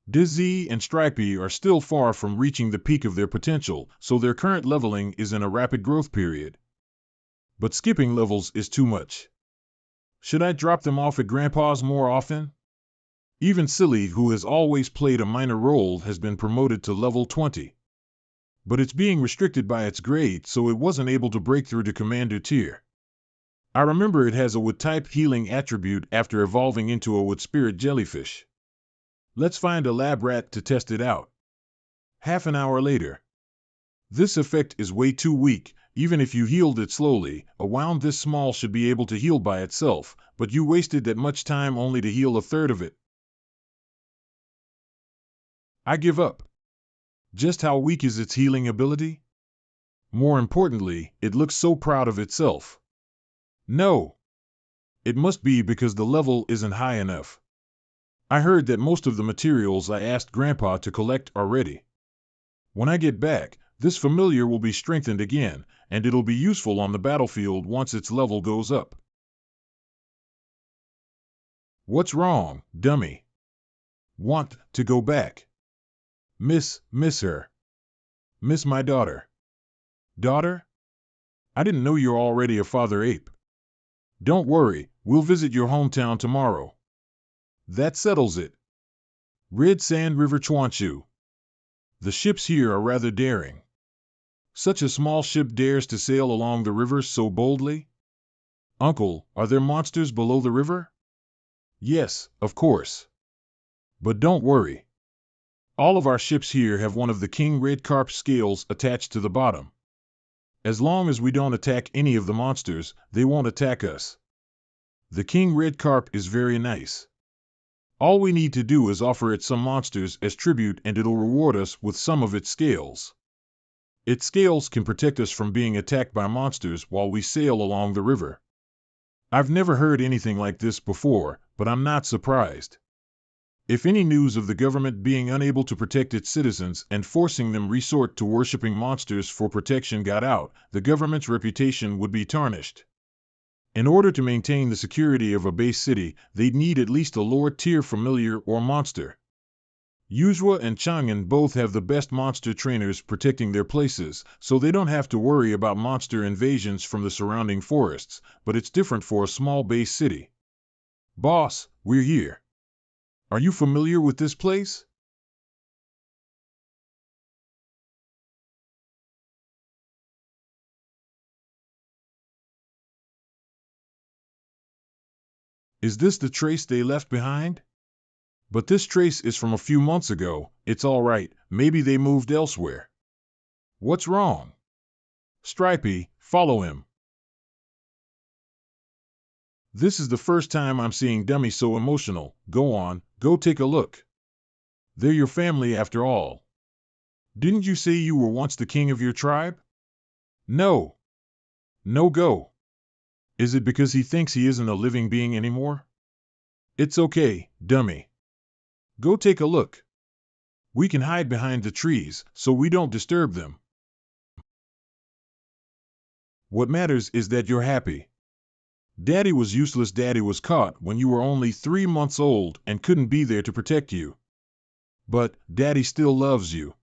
Dizzy and Stripey are still far from reaching the peak of their potential, so their current leveling is in a rapid growth period. But skipping levels is too much. Should I drop them off at Grandpa's more often? Even Silly, who has always played a minor role, has been promoted to level 20. But it's being restricted by its grade, so it wasn't able to break through to Commander tier. I remember it has a wood-type healing attribute after evolving into a wood-spirit jellyfish. Let's find a lab rat to test it out. Half an hour later. This effect is way too weak. Even if you healed it slowly, a wound this small should be able to heal by itself, but you wasted that much time only to heal a third of it. I give up. Just how weak is its healing ability? More importantly, it looks so proud of itself. No. It must be because the level isn't high enough. I heard that most of the materials I asked Grandpa to collect are ready. When I get back, this familiar will be strengthened again, and it'll be useful on the battlefield once its level goes up. What's wrong, dummy? Want to go back? Miss her. Miss my daughter. Daughter? I didn't know you're already a father ape. Don't worry, we'll visit your hometown tomorrow. That settles it. Red Sand River Chuanchu. The ships here are rather daring. Such a small ship dares to sail along the river so boldly? Uncle, are there monsters below the river? Yes, of course. But don't worry. All of our ships here have one of the king red carp scales attached to the bottom. As long as we don't attack any of the monsters, they won't attack us. The king red carp is very nice. All we need to do is offer it some monsters as tribute and it'll reward us with some of its scales. Its scales can protect us from being attacked by monsters while we sail along the river. I've never heard anything like this before, but I'm not surprised. If any news of the government being unable to protect its citizens and forcing them resort to worshipping monsters for protection got out, the government's reputation would be tarnished. In order to maintain the security of a base city, they'd need at least a lower-tier familiar or monster. Yuzhua and Chang'an both have the best monster trainers protecting their places, so they don't have to worry about monster invasions from the surrounding forests, but it's different for a small base city. Boss, we're here. Are you familiar with this place? Is this the trace they left behind? But this trace is from a few months ago. It's all right, maybe they moved elsewhere. What's wrong? Stripey, follow him. This is the first time I'm seeing Dummy so emotional. Go on, go take a look. They're your family after all. Didn't you say you were once the king of your tribe? No. No go. Is it because he thinks he isn't a living being anymore? It's okay, Dummy. Go take a look. We can hide behind the trees, so we don't disturb them. What matters is that you're happy. Daddy was useless. Daddy was caught when you were only 3 months old and couldn't be there to protect you. But Daddy still loves you.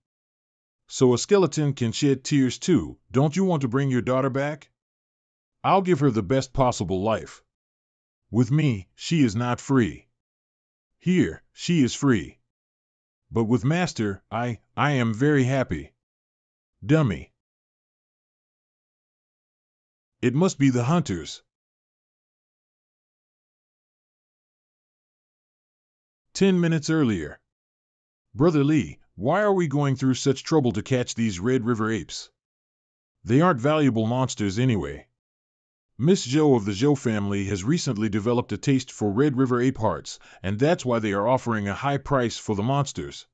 So a skeleton can shed tears too. Don't you want to bring your daughter back? I'll give her the best possible life. With me, she is not free. Here, she is free. But with Master, I am very happy. Dummy. It must be the hunters. 10 minutes earlier. Brother Lee, why are we going through such trouble to catch these Red River apes? They aren't valuable monsters anyway. Miss Zhou of the Zhou family has recently developed a taste for Red River ape hearts, and that's why they are offering a high price for the monsters.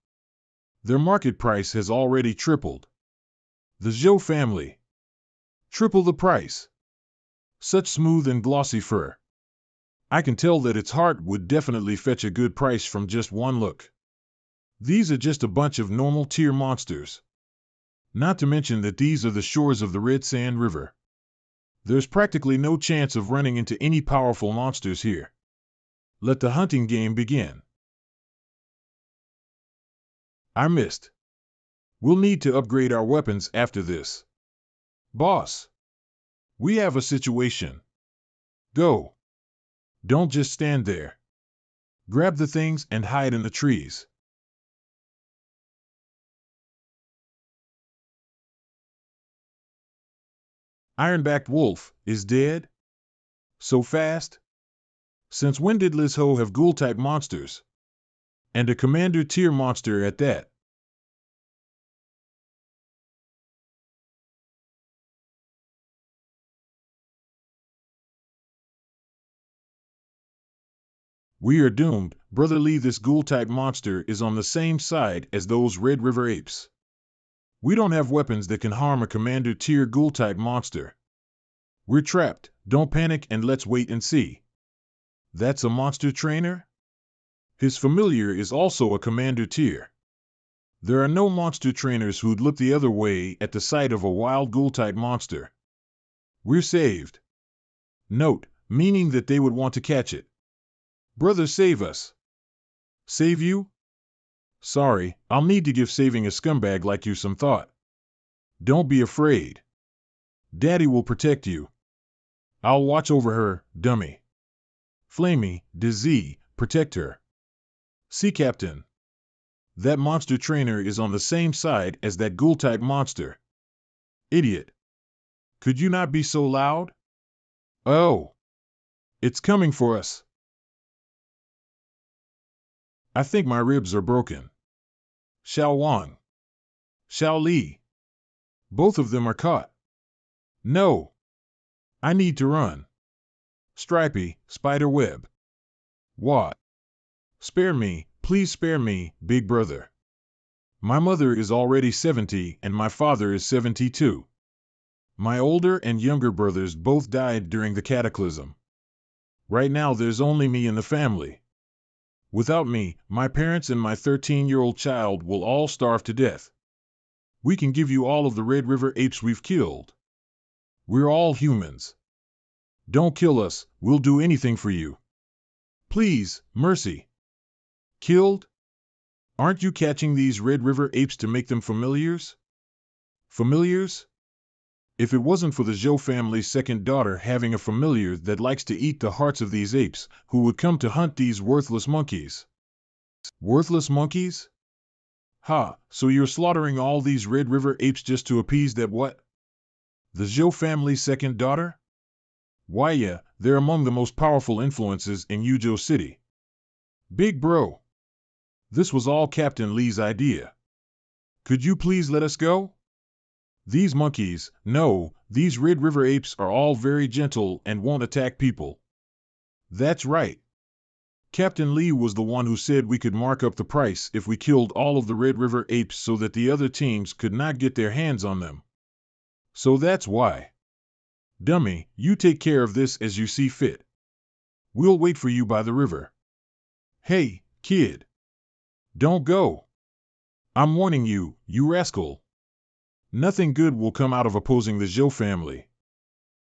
Their market price has already tripled. The Zhou family. Triple the price. Such smooth and glossy fur. I can tell that its heart would definitely fetch a good price from just one look. These are just a bunch of normal tier monsters. Not to mention that these are the shores of the Red Sand River. There's practically no chance of running into any powerful monsters here. Let the hunting game begin. I missed. We'll need to upgrade our weapons after this. Boss, we have a situation. Go. Don't just stand there. Grab the things and hide in the trees. Ironbacked Wolf is dead? So fast? Since when did Liz Ho have ghoul-type monsters? And a commander tier monster at that? We are doomed, Brother Lee. This ghoul-type monster is on the same side as those Red River apes. We don't have weapons that can harm a commander tier ghoul-type monster. We're trapped. Don't panic and let's wait and see. That's a monster trainer? His familiar is also a commander tier. There are no monster trainers who'd look the other way at the sight of a wild ghoul-type monster. We're saved. Note, meaning that they would want to catch it. Brother, save us. Save you? Sorry, I'll need to give saving a scumbag like you some thought. Don't be afraid. Daddy will protect you. I'll watch over her, dummy. Flamey, DZ, protect her. Sea Captain. That monster trainer is on the same side as that ghoul-type monster. Idiot. Could you not be so loud? Oh. It's coming for us. I think my ribs are broken. Xiao Wang. Xiao Li. Both of them are caught. No. I need to run. Stripey, spider web. What? Spare me, please spare me, big brother. My mother is already 70 and my father is 72. My older and younger brothers both died during the cataclysm. Right now there's only me in the family. Without me, my parents and my 13-year-old child will all starve to death. We can give you all of the Red River apes we've killed. We're all humans. Don't kill us, we'll do anything for you. Please, mercy. Killed? Aren't you catching these Red River apes to make them familiars? Familiars? If it wasn't for the Zhou family's second daughter having a familiar that likes to eat the hearts of these apes, who would come to hunt these worthless monkeys? Worthless monkeys? Ha, so you're slaughtering all these Red River apes just to appease that what? The Zhou family's second daughter? Why yeah, they're among the most powerful influences in Yuzhou City. Big bro. This was all Captain Lee's idea. Could you please let us go? These monkeys, no, these Red River apes are all very gentle and won't attack people. That's right. Captain Lee was the one who said we could mark up the price if we killed all of the Red River apes so that the other teams could not get their hands on them. So that's why. Dummy, you take care of this as you see fit. We'll wait for you by the river. Hey, kid. Don't go. I'm warning you, you rascal. Nothing good will come out of opposing the Zhou family.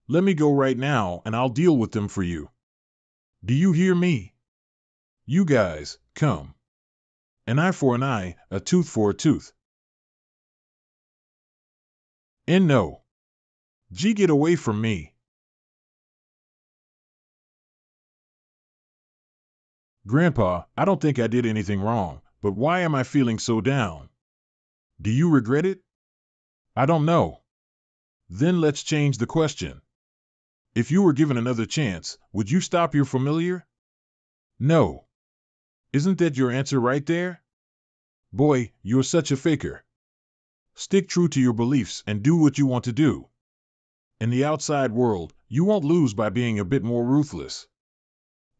Let me go right now and I'll deal with them for you. Do you hear me? You guys, come. An eye for an eye, a tooth for a tooth. And no. Gee, get away from me. Grandpa, I don't think I did anything wrong, but why am I feeling so down? Do you regret it? I don't know. Then let's change the question. If you were given another chance, would you stop your familiar? No. Isn't that your answer right there? Boy, you're such a faker. Stick true to your beliefs and do what you want to do. In the outside world, you won't lose by being a bit more ruthless.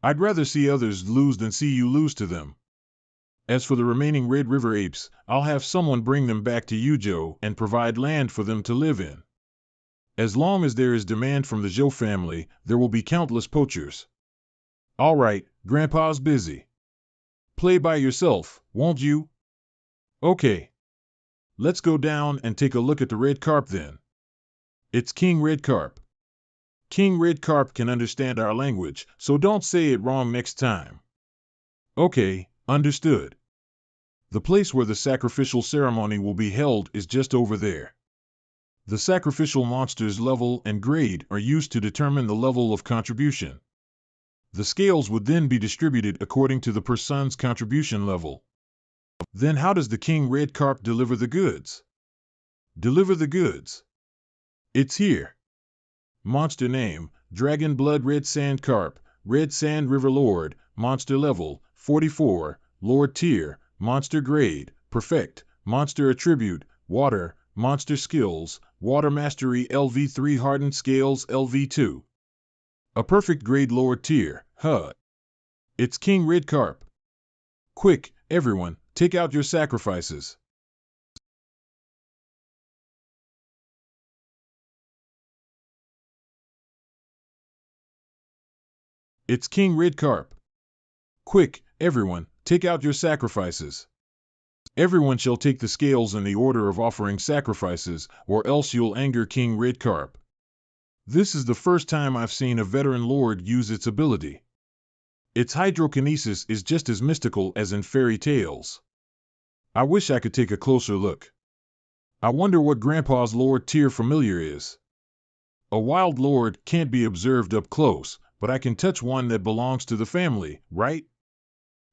I'd rather see others lose than see you lose to them. As for the remaining Red River apes, I'll have someone bring them back to Yuzhou and provide land for them to live in. As long as there is demand from the Zhou family, there will be countless poachers. All right, Grandpa's busy. Play by yourself, won't you? Okay, let's go down and take a look at the red carp then. It's King Red Carp. King Red Carp can understand our language, so don't say it wrong next time. Okay, understood. The place where the sacrificial ceremony will be held is just over there. The sacrificial monster's level and grade are used to determine the level of contribution. The scales would then be distributed according to the person's contribution level. Then how does the King Red Carp deliver the goods? Deliver the goods. It's here. Monster name, Dragon Blood Red Sand Carp, Red Sand River Lord, monster level, 44, Lord tier, monster grade, perfect, monster attribute, water, monster skills, water mastery LV3 hardened scales LV2. A perfect grade Lord tier, huh? It's King Red Carp. Quick, everyone, take out your sacrifices. It's King Red Carp. Quick, everyone, take out your sacrifices. Everyone shall take the scales in the order of offering sacrifices, or else you'll anger King Red Carp. This is the first time I've seen a veteran lord use its ability. Its hydrokinesis is just as mystical as in fairy tales. I wish I could take a closer look. I wonder what Grandpa's Lord tier familiar is. A wild lord can't be observed up close, but I can touch one that belongs to the family, right?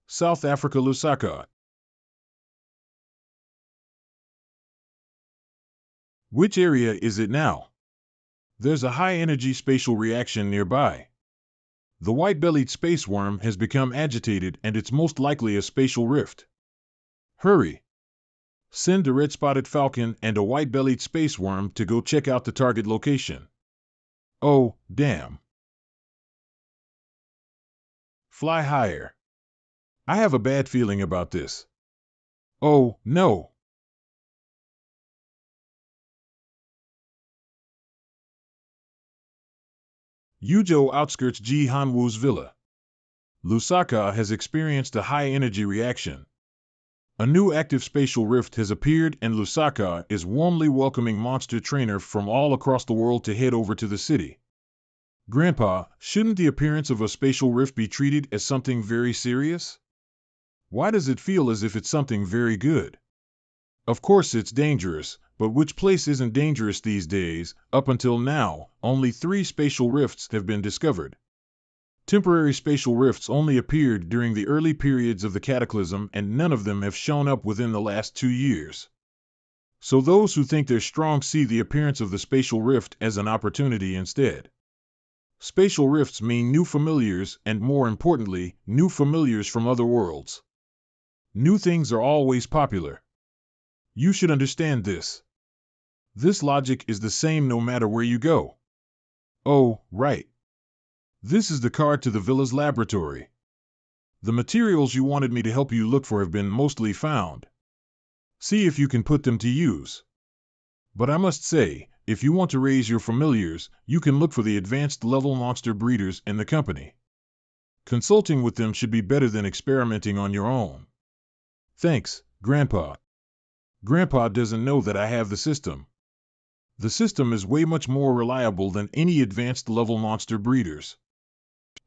South Africa Lusaka. Which area is it now? There's a high-energy spatial reaction nearby. The white-bellied space worm has become agitated and it's most likely a spatial rift. Hurry! Send a red-spotted falcon and a white-bellied space worm to go check out the target location. Oh, damn. Fly higher. I have a bad feeling about this. Oh, no. Yuzhou outskirts Ji Hanwu's villa. Lusaka has experienced a high-energy reaction. A new active spatial rift has appeared and Lusaka is warmly welcoming monster trainer from all across the world to head over to the city. Grandpa, shouldn't the appearance of a spatial rift be treated as something very serious? Why does it feel as if it's something very good? Of course it's dangerous, but which place isn't dangerous these days? Up until now, only 3 spatial rifts have been discovered. Temporary spatial rifts only appeared during the early periods of the cataclysm and none of them have shown up within the last 2 years. So those who think they're strong see the appearance of the spatial rift as an opportunity instead. Spatial rifts mean new familiars and, more importantly, new familiars from other worlds. New things are always popular. You should understand this. This logic is the same no matter where you go. Oh, right. This is the card to the villa's laboratory. The materials you wanted me to help you look for have been mostly found. See if you can put them to use. But I must say, if you want to raise your familiars, you can look for the advanced level monster breeders in the company. Consulting with them should be better than experimenting on your own. Thanks, Grandpa. Grandpa doesn't know that I have the system. The system is way much more reliable than any advanced level monster breeders.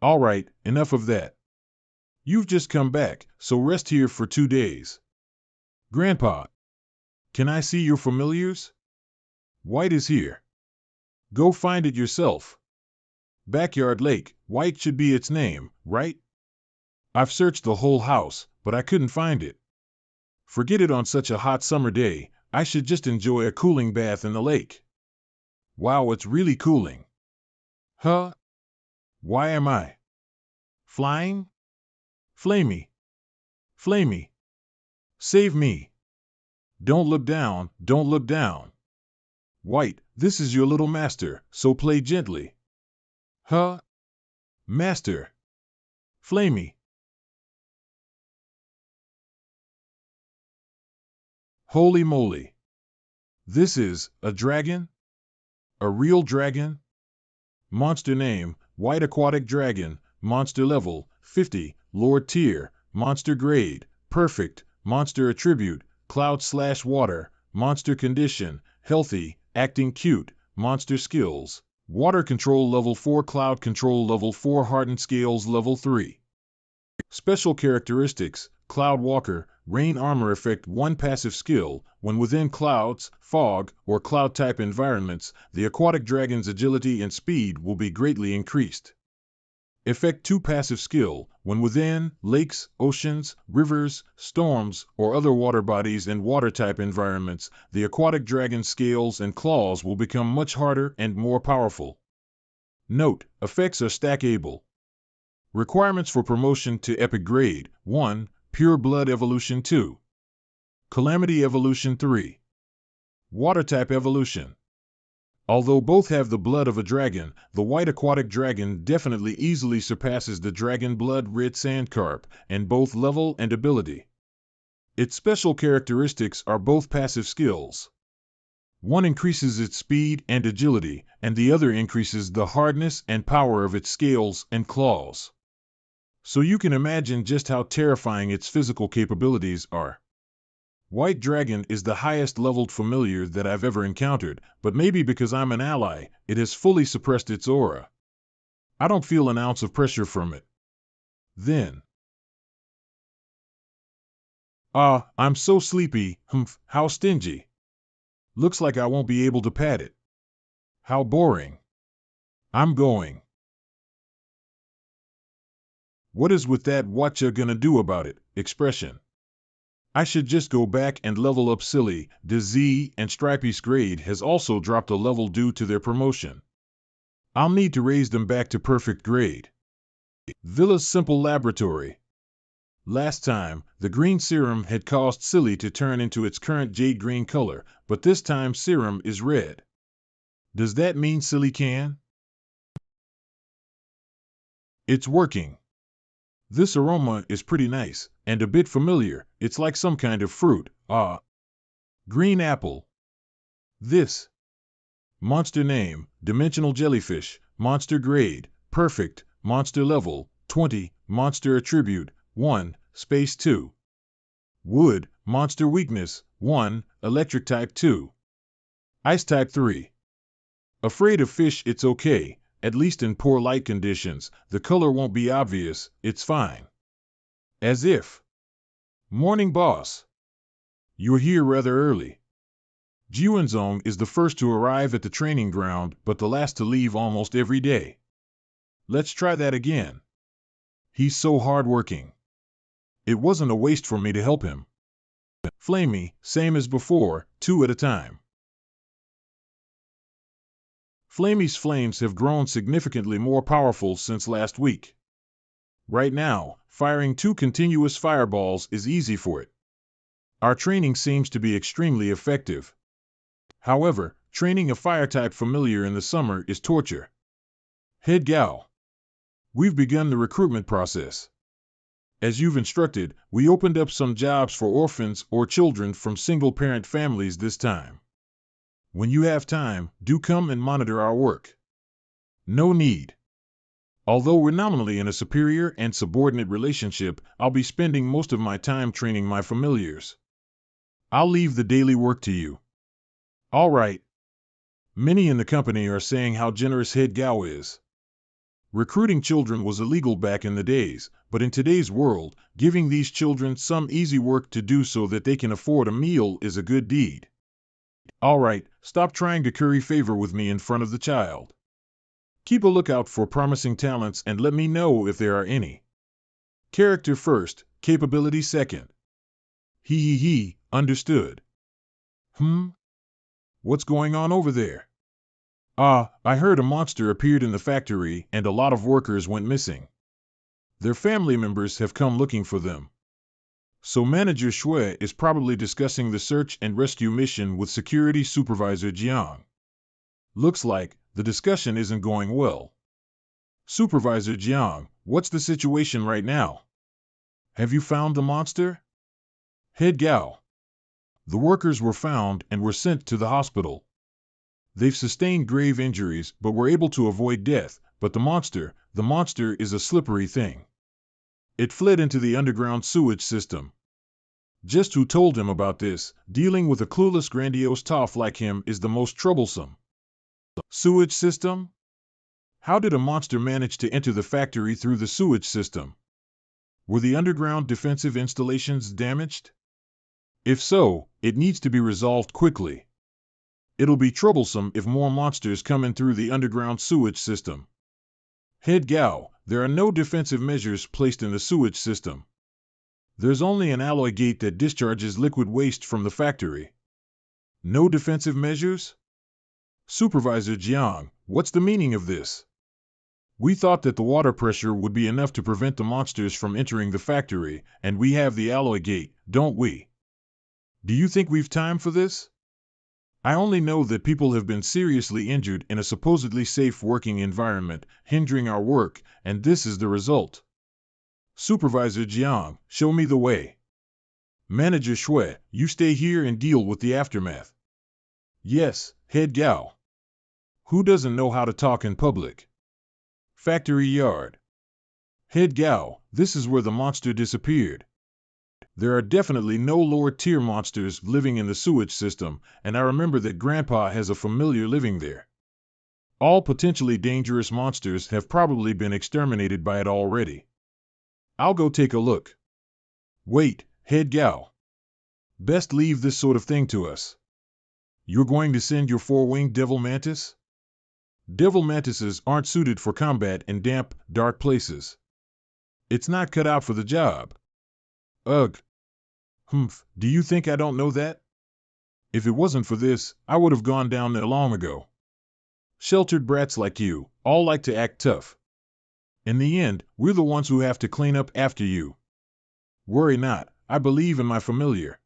All right, enough of that. You've just come back, so rest here for 2 days. Grandpa, can I see your familiars? White is here. Go find it yourself. Backyard Lake, White should be its name, right? I've searched the whole house, but I couldn't find it. Forget it on such a hot summer day, I should just enjoy a cooling bath in the lake. Wow, it's really cooling. Huh? Why am I flying? Flamey. Flamey. Save me. Don't look down, don't look down. White, this is your little master, so play gently. Huh? Master. Flamey. Holy moly. This is a dragon? A real dragon? Monster name, White Aquatic Dragon, monster level, 50, Lord tier, monster grade, perfect, monster attribute, cloud/water, monster condition, healthy, acting cute, monster skills, water control level 4, cloud control level 4, hardened scales level 3. Special characteristics, Cloud Walker, rain armor effect 1 passive skill, when within clouds, fog, or cloud-type environments, the aquatic dragon's agility and speed will be greatly increased. Effect 2 passive skill, when within lakes, oceans, rivers, storms, or other water bodies and water-type environments, the aquatic dragon's scales and claws will become much harder and more powerful. Note, effects are stackable. Requirements for promotion to Epic Grade: 1. Pure Blood Evolution. 2. Calamity Evolution. 3. Water-type Evolution. Although both have the blood of a dragon, the white aquatic dragon definitely easily surpasses the dragon blood red sandcarp in both level and ability. Its special characteristics are both passive skills. One increases its speed and agility, and the other increases the hardness and power of its scales and claws. So you can imagine just how terrifying its physical capabilities are. White Dragon is the highest leveled familiar that I've ever encountered, but maybe because I'm an ally, it has fully suppressed its aura. I don't feel an ounce of pressure from it. Then. I'm so sleepy, how stingy. Looks like I won't be able to pat it. How boring. I'm going. What is with that "what ya gonna do about it" expression? I should just go back and level up Silly. Z and Stripey's grade has also dropped a level due to their promotion. I'll need to raise them back to perfect grade. Villa's Simple Laboratory. Last time, the green serum had caused Silly to turn into its current jade green color, but this time serum is red. Does that mean Silly can? It's working. This aroma is pretty nice, and a bit familiar. It's like some kind of fruit. Green apple. This. Monster name, Dimensional Jellyfish. Monster grade, perfect. Monster level, 20. Monster attribute, 1. Space 2. Wood, monster weakness, 1. Electric type 2. Ice type 3. Afraid of fish? It's okay. At least in poor light conditions, the color won't be obvious, it's fine. As if. Morning boss. You're here rather early. Jiwenzong is the first to arrive at the training ground, but the last to leave almost every day. Let's try that again. He's so hardworking. It wasn't a waste for me to help him. Flamey, same as before, 2 at a time. Flamey's flames have grown significantly more powerful since last week. Right now, firing 2 continuous fireballs is easy for it. Our training seems to be extremely effective. However, training a fire-type familiar in the summer is torture. Head Gao. We've begun the recruitment process. As you've instructed, we opened up some jobs for orphans or children from single-parent families this time. When you have time, do come and monitor our work. No need. Although we're nominally in a superior and subordinate relationship, I'll be spending most of my time training my familiars. I'll leave the daily work to you. All right. Many in the company are saying how generous Head Gao is. Recruiting children was illegal back in the days, but in today's world, giving these children some easy work to do so that they can afford a meal is a good deed. All right, stop trying to curry favor with me in front of the child. Keep a lookout for promising talents and let me know if there are any. Character first, capability second. Understood. What's going on over there? I heard a monster appeared in the factory and a lot of workers went missing. Their family members have come looking for them. So Manager Shui is probably discussing the search and rescue mission with Security Supervisor Jiang. Looks like the discussion isn't going well. Supervisor Jiang, what's the situation right now? Have you found the monster? Head Gao. The workers were found and were sent to the hospital. They've sustained grave injuries but were able to avoid death, but the monster is a slippery thing. It fled into the underground sewage system. Just who told him about this? Dealing with a clueless grandiose toff like him is the most troublesome. Sewage system? How did a monster manage to enter the factory through the sewage system? Were the underground defensive installations damaged? If so, it needs to be resolved quickly. It'll be troublesome if more monsters come in through the underground sewage system. Head Gao, there are no defensive measures placed in the sewage system. There's only an alloy gate that discharges liquid waste from the factory. No defensive measures? Supervisor Jiang, what's the meaning of this? We thought that the water pressure would be enough to prevent the monsters from entering the factory, and we have the alloy gate, don't we? Do you think we've time for this? I only know that people have been seriously injured in a supposedly safe working environment, hindering our work, and this is the result. Supervisor Jiang, show me the way. Manager Shui, you stay here and deal with the aftermath. Yes, Head Gao. Who doesn't know how to talk in public? Factory yard. Head Gao, this is where the monster disappeared. There are definitely no lower-tier monsters living in the sewage system, and I remember that Grandpa has a familiar living there. All potentially dangerous monsters have probably been exterminated by it already. I'll go take a look. Wait, Head Gao. Best leave this sort of thing to us. You're going to send your four-winged devil mantis? Devil mantises aren't suited for combat in damp, dark places. It's not cut out for the job. Ugh. Humph, do you think I don't know that? If it wasn't for this, I would have gone down there long ago. Sheltered brats like you, all like to act tough. In the end, we're the ones who have to clean up after you. Worry not, I believe in my familiar.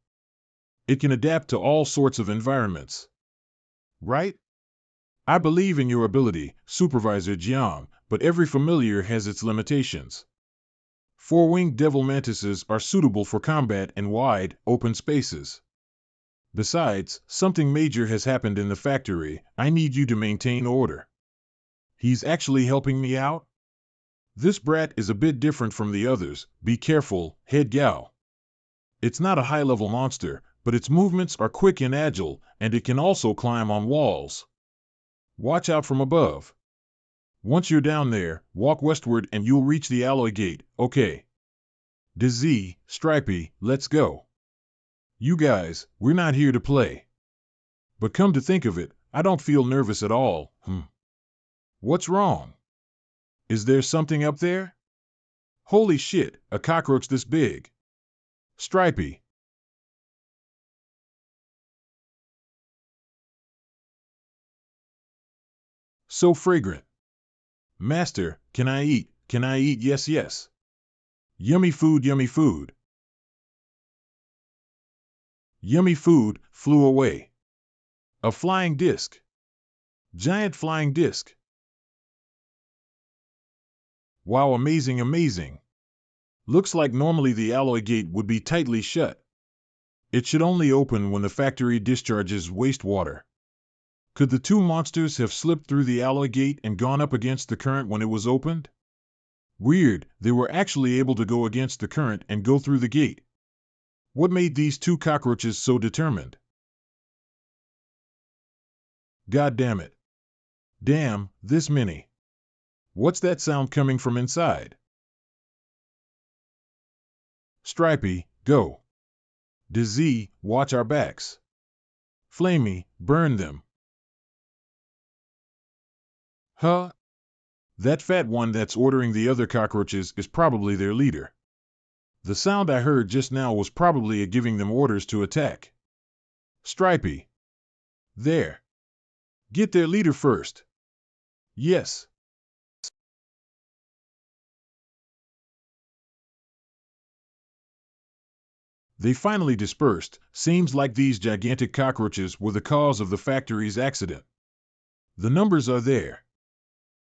It can adapt to all sorts of environments. Right? I believe in your ability, Supervisor Jiang, but every familiar has its limitations. Four-winged devil mantises are suitable for combat in wide, open spaces. Besides, something major has happened in the factory. I need you to maintain order. He's actually helping me out? This brat is a bit different from the others. Be careful, Head Gao. It's not a high-level monster, but its movements are quick and agile, and it can also climb on walls. Watch out from above. Once you're down there, walk westward and you'll reach the alloy gate, okay? Bease, Stripey, let's go. You guys, we're not here to play. But come to think of it, I don't feel nervous at all. What's wrong? Is there something up there? Holy shit, a cockroach this big. Stripey. So fragrant. Master, can I eat? Can I eat? Yes, yes. Yummy food, yummy food. Yummy food flew away. A flying disc. Giant flying disc. Wow, amazing, amazing. Looks like normally the alloy gate would be tightly shut. It should only open when the factory discharges wastewater. Could the two monsters have slipped through the alloy gate and gone up against the current when it was opened? Weird, they were actually able to go against the current and go through the gate. What made these two cockroaches so determined? God damn it. Damn, this many. What's that sound coming from inside? Stripey, go. Bease, watch our backs. Flamey, burn them. Huh? That fat one that's ordering the other cockroaches is probably their leader. The sound I heard just now was probably it giving them orders to attack. Stripey. There. Get their leader first. Yes. They finally dispersed. Seems like these gigantic cockroaches were the cause of the factory's accident. The numbers are there.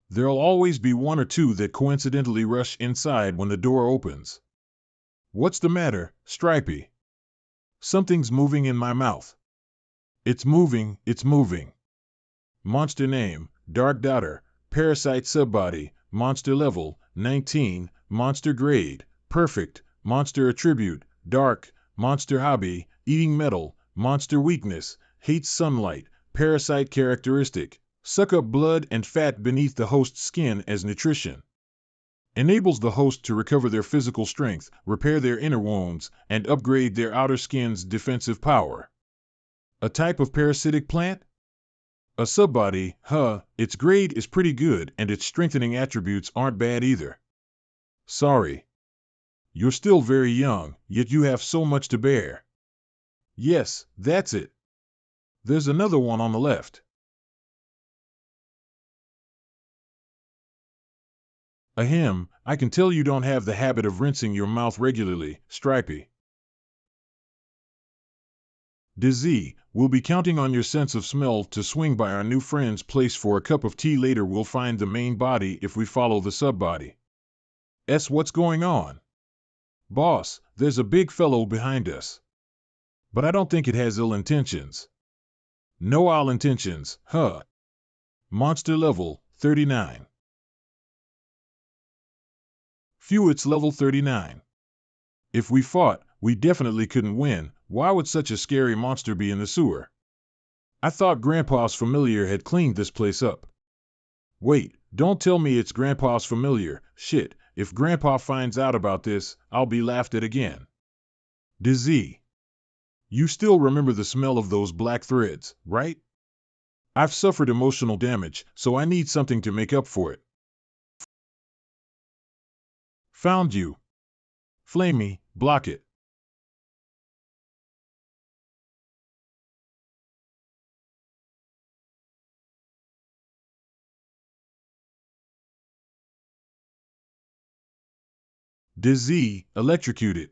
There'll always be one or two that coincidentally rush inside when the door opens. What's the matter, Stripey? Something's moving in my mouth. It's moving, it's moving. Monster name, Dark Daughter, Parasite Subbody, Monster Level, 19, Monster Grade, Perfect, Monster Attribute, Dark, monster hobby, eating metal, monster weakness, hates sunlight, parasite characteristic, suck up blood and fat beneath the host's skin as nutrition. Enables the host to recover their physical strength, repair their inner wounds, and upgrade their outer skin's defensive power. A type of parasitic plant? A subbody, its grade is pretty good and its strengthening attributes aren't bad either. Sorry. You're still very young, yet you have so much to bear. Yes, that's it. There's another one on the left. Ahem, I can tell you don't have the habit of rinsing your mouth regularly, Stripey. Dizzy, we'll be counting on your sense of smell to swing by our new friend's place for a cup of tea later. We'll find the main body if we follow the subbody. What's going on? Boss, there's a big fellow behind us. But I don't think it has ill intentions. No ill intentions, Monster level, 39. Phew, it's level 39. If we fought, we definitely couldn't win. Why would such a scary monster be in the sewer? I thought Grandpa's familiar had cleaned this place up. Wait, don't tell me it's Grandpa's familiar. Shit, if Grandpa finds out about this, I'll be laughed at again. Dizzy. You still remember the smell of those black threads, right? I've suffered emotional damage, so I need something to make up for it. Found you. Flamey, block it. Dizzy, electrocuted.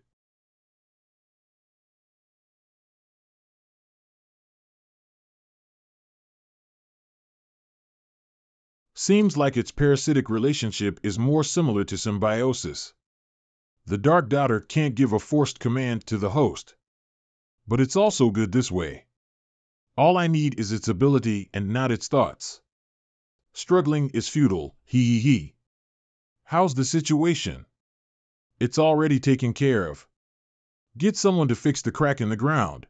Seems like its parasitic relationship is more similar to symbiosis. The Dark Daughter can't give a forced command to the host. But it's also good this way. All I need is its ability and not its thoughts. Struggling is futile, hee. How's the situation? It's already taken care of. Get someone to fix the crack in the ground.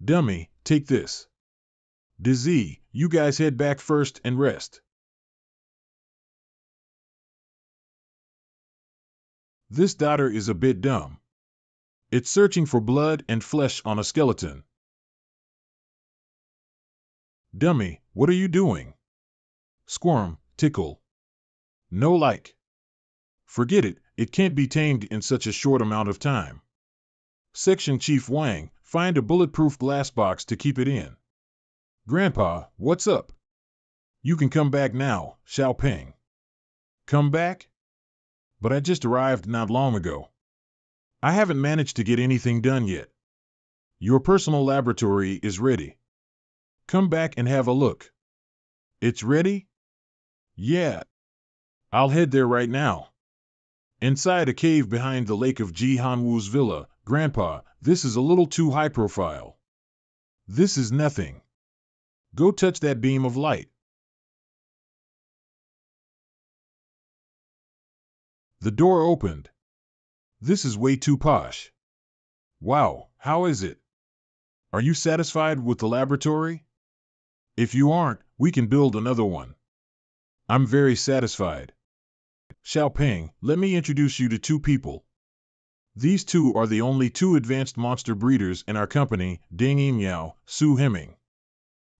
Dummy, take this. Dizzy, you guys head back first and rest. This daughter is a bit dumb. It's searching for blood and flesh on a skeleton. Dummy, what are you doing? Squirm, tickle. No like. Forget it, it can't be tamed in such a short amount of time. Section Chief Wang, find a bulletproof glass box to keep it in. Grandpa, what's up? You can come back now, Xiaoping. Come back? But I just arrived not long ago. I haven't managed to get anything done yet. Your personal laboratory is ready. Come back and have a look. It's ready? Yeah. I'll head there right now. Inside a cave behind the lake of Ji Hanwu's villa, Grandpa, this is a little too high profile. This is nothing. Go touch that beam of light. The door opened. This is way too posh. Wow, how is it? Are you satisfied with the laboratory? If you aren't, we can build another one. I'm very satisfied. Xiaoping, let me introduce you to two people. These two are the only two advanced monster breeders in our company, Ding Yimiao, Su Hemming.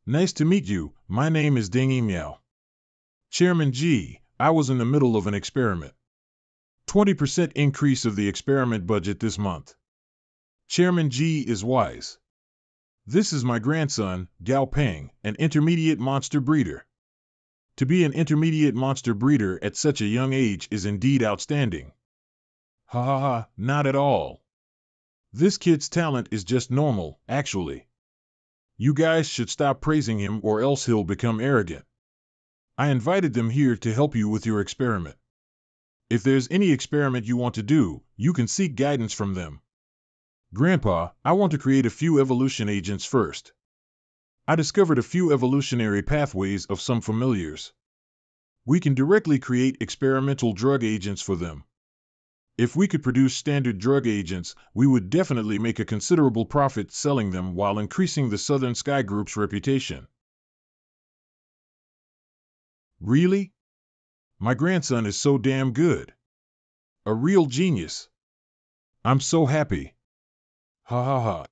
Nice to meet you, my name is Ding Yimiao. Chairman G, I was in the middle of an experiment. 20% increase of the experiment budget this month. Chairman G is wise. This is my grandson, Gao Peng, an intermediate monster breeder. To be an intermediate monster breeder at such a young age is indeed outstanding. Ha, not at all. This kid's talent is just normal, actually. You guys should stop praising him or else he'll become arrogant. I invited them here to help you with your experiment. If there's any experiment you want to do, you can seek guidance from them. Grandpa, I want to create a few evolution agents first. I discovered a few evolutionary pathways of some familiars. We can directly create experimental drug agents for them. If we could produce standard drug agents, we would definitely make a considerable profit selling them while increasing the Southern Sky Group's reputation. Really? My grandson is so damn good. A real genius. I'm so happy. Ha ha ha.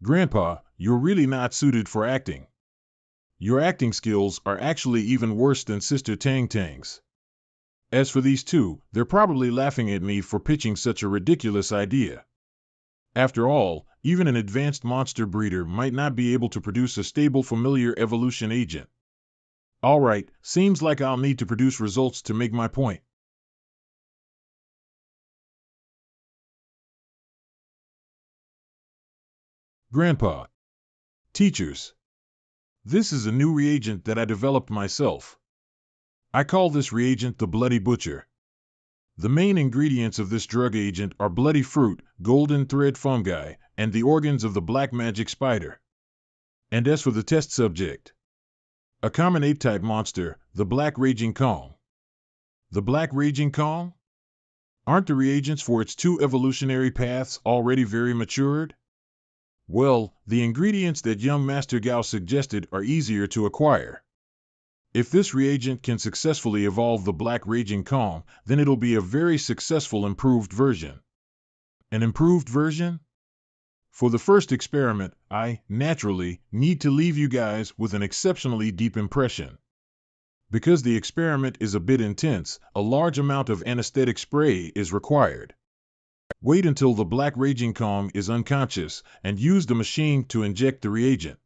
Grandpa, you're really not suited for acting. Your acting skills are actually even worse than Sister Tang Tang's. As for these two, they're probably laughing at me for pitching such a ridiculous idea. After all, even an advanced monster breeder might not be able to produce a stable familiar evolution agent. Alright, seems like I'll need to produce results to make my point. Grandpa. Teachers. This is a new reagent that I developed myself. I call this reagent the Bloody Butcher. The main ingredients of this drug agent are bloody fruit, golden thread fungi, and the organs of the black magic spider. And as for the test subject, a common ape-type monster, the Black Raging Kong. The Black Raging Kong? Aren't the reagents for its two evolutionary paths already very matured? Well, the ingredients that young Master Gao suggested are easier to acquire. If this reagent can successfully evolve the Black Raging Kong, then it'll be a very successful improved version. An improved version? For the first experiment, I, naturally, need to leave you guys with an exceptionally deep impression. Because the experiment is a bit intense, a large amount of anesthetic spray is required. Wait until the Black Raging Kong is unconscious, and use the machine to inject the reagent.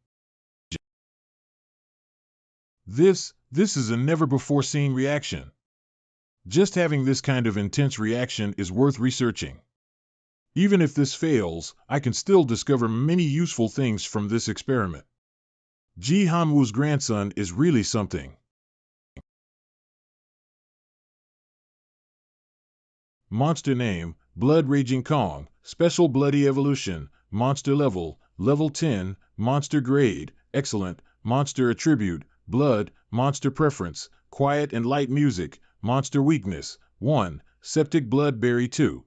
This is a never-before-seen reaction. Just having this kind of intense reaction is worth researching. Even if this fails, I can still discover many useful things from this experiment. Ji Hanwoo's grandson is really something. Monster name, Blood Raging Kong, Special Bloody Evolution, Monster Level, Level 10, Monster Grade, Excellent, Monster Attribute, Blood, Monster Preference, Quiet and Light Music, Monster Weakness, 1, Septic Blood Berry 2.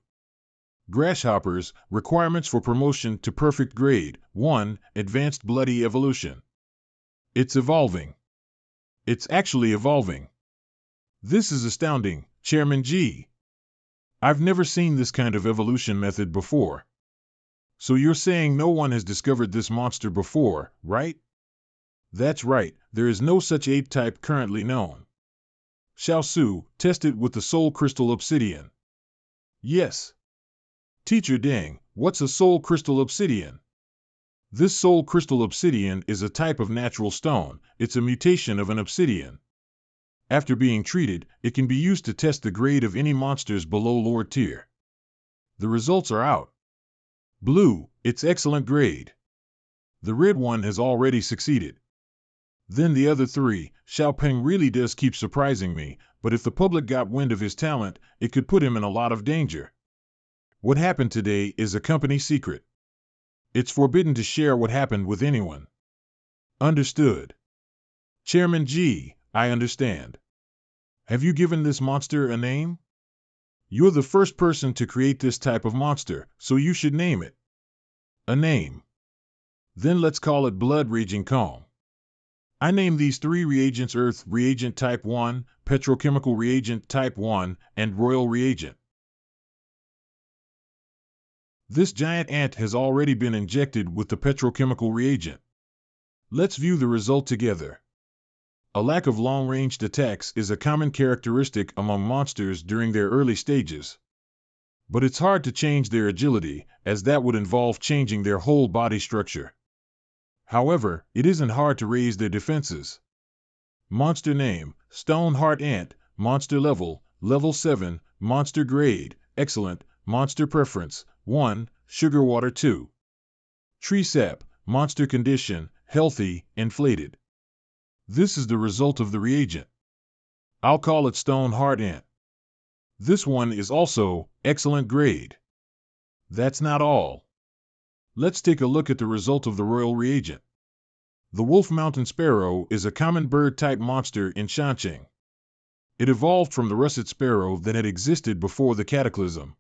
Grasshoppers, Requirements for Promotion to Perfect Grade, 1, Advanced Bloody Evolution. It's evolving. It's actually evolving. This is astounding, Chairman G. I've never seen this kind of evolution method before. So you're saying no one has discovered this monster before, right? That's right, there is no such ape type currently known. Xiao Su, test it with the Soul Crystal Obsidian. Yes. Teacher Deng, what's a Soul Crystal Obsidian? This Soul Crystal Obsidian is a type of natural stone. It's a mutation of an obsidian. After being treated, it can be used to test the grade of any monsters below lower tier. The results are out. Blue, it's excellent grade. The red one has already succeeded. Then the other three, Xiaopeng really does keep surprising me, but if the public got wind of his talent, it could put him in a lot of danger. What happened today is a company secret. It's forbidden to share what happened with anyone. Understood. Chairman G, I understand. Have you given this monster a name? You're the first person to create this type of monster, so you should name it. A name. Then let's call it Blood Raging Kong. I name these three reagents Earth Reagent Type 1, Petrochemical Reagent Type 1, and Royal Reagent. This giant ant has already been injected with the petrochemical reagent. Let's view the result together. A lack of long-ranged attacks is a common characteristic among monsters during their early stages. But it's hard to change their agility, as that would involve changing their whole body structure. However, it isn't hard to raise their defenses. Monster name, Stone Heart Ant, Monster Level, Level 7, Monster Grade, Excellent, Monster Preference, 1, Sugar Water 2. Tree Sap, Monster Condition, Healthy, Inflated. This is the result of the reagent. I'll call it Stone Heart Ant. This one is also excellent grade. That's not all. Let's take a look at the result of the Royal Reagent. The Wolf Mountain Sparrow is a common bird-type monster in Shanxing. It evolved from the russet sparrow that had existed before the cataclysm.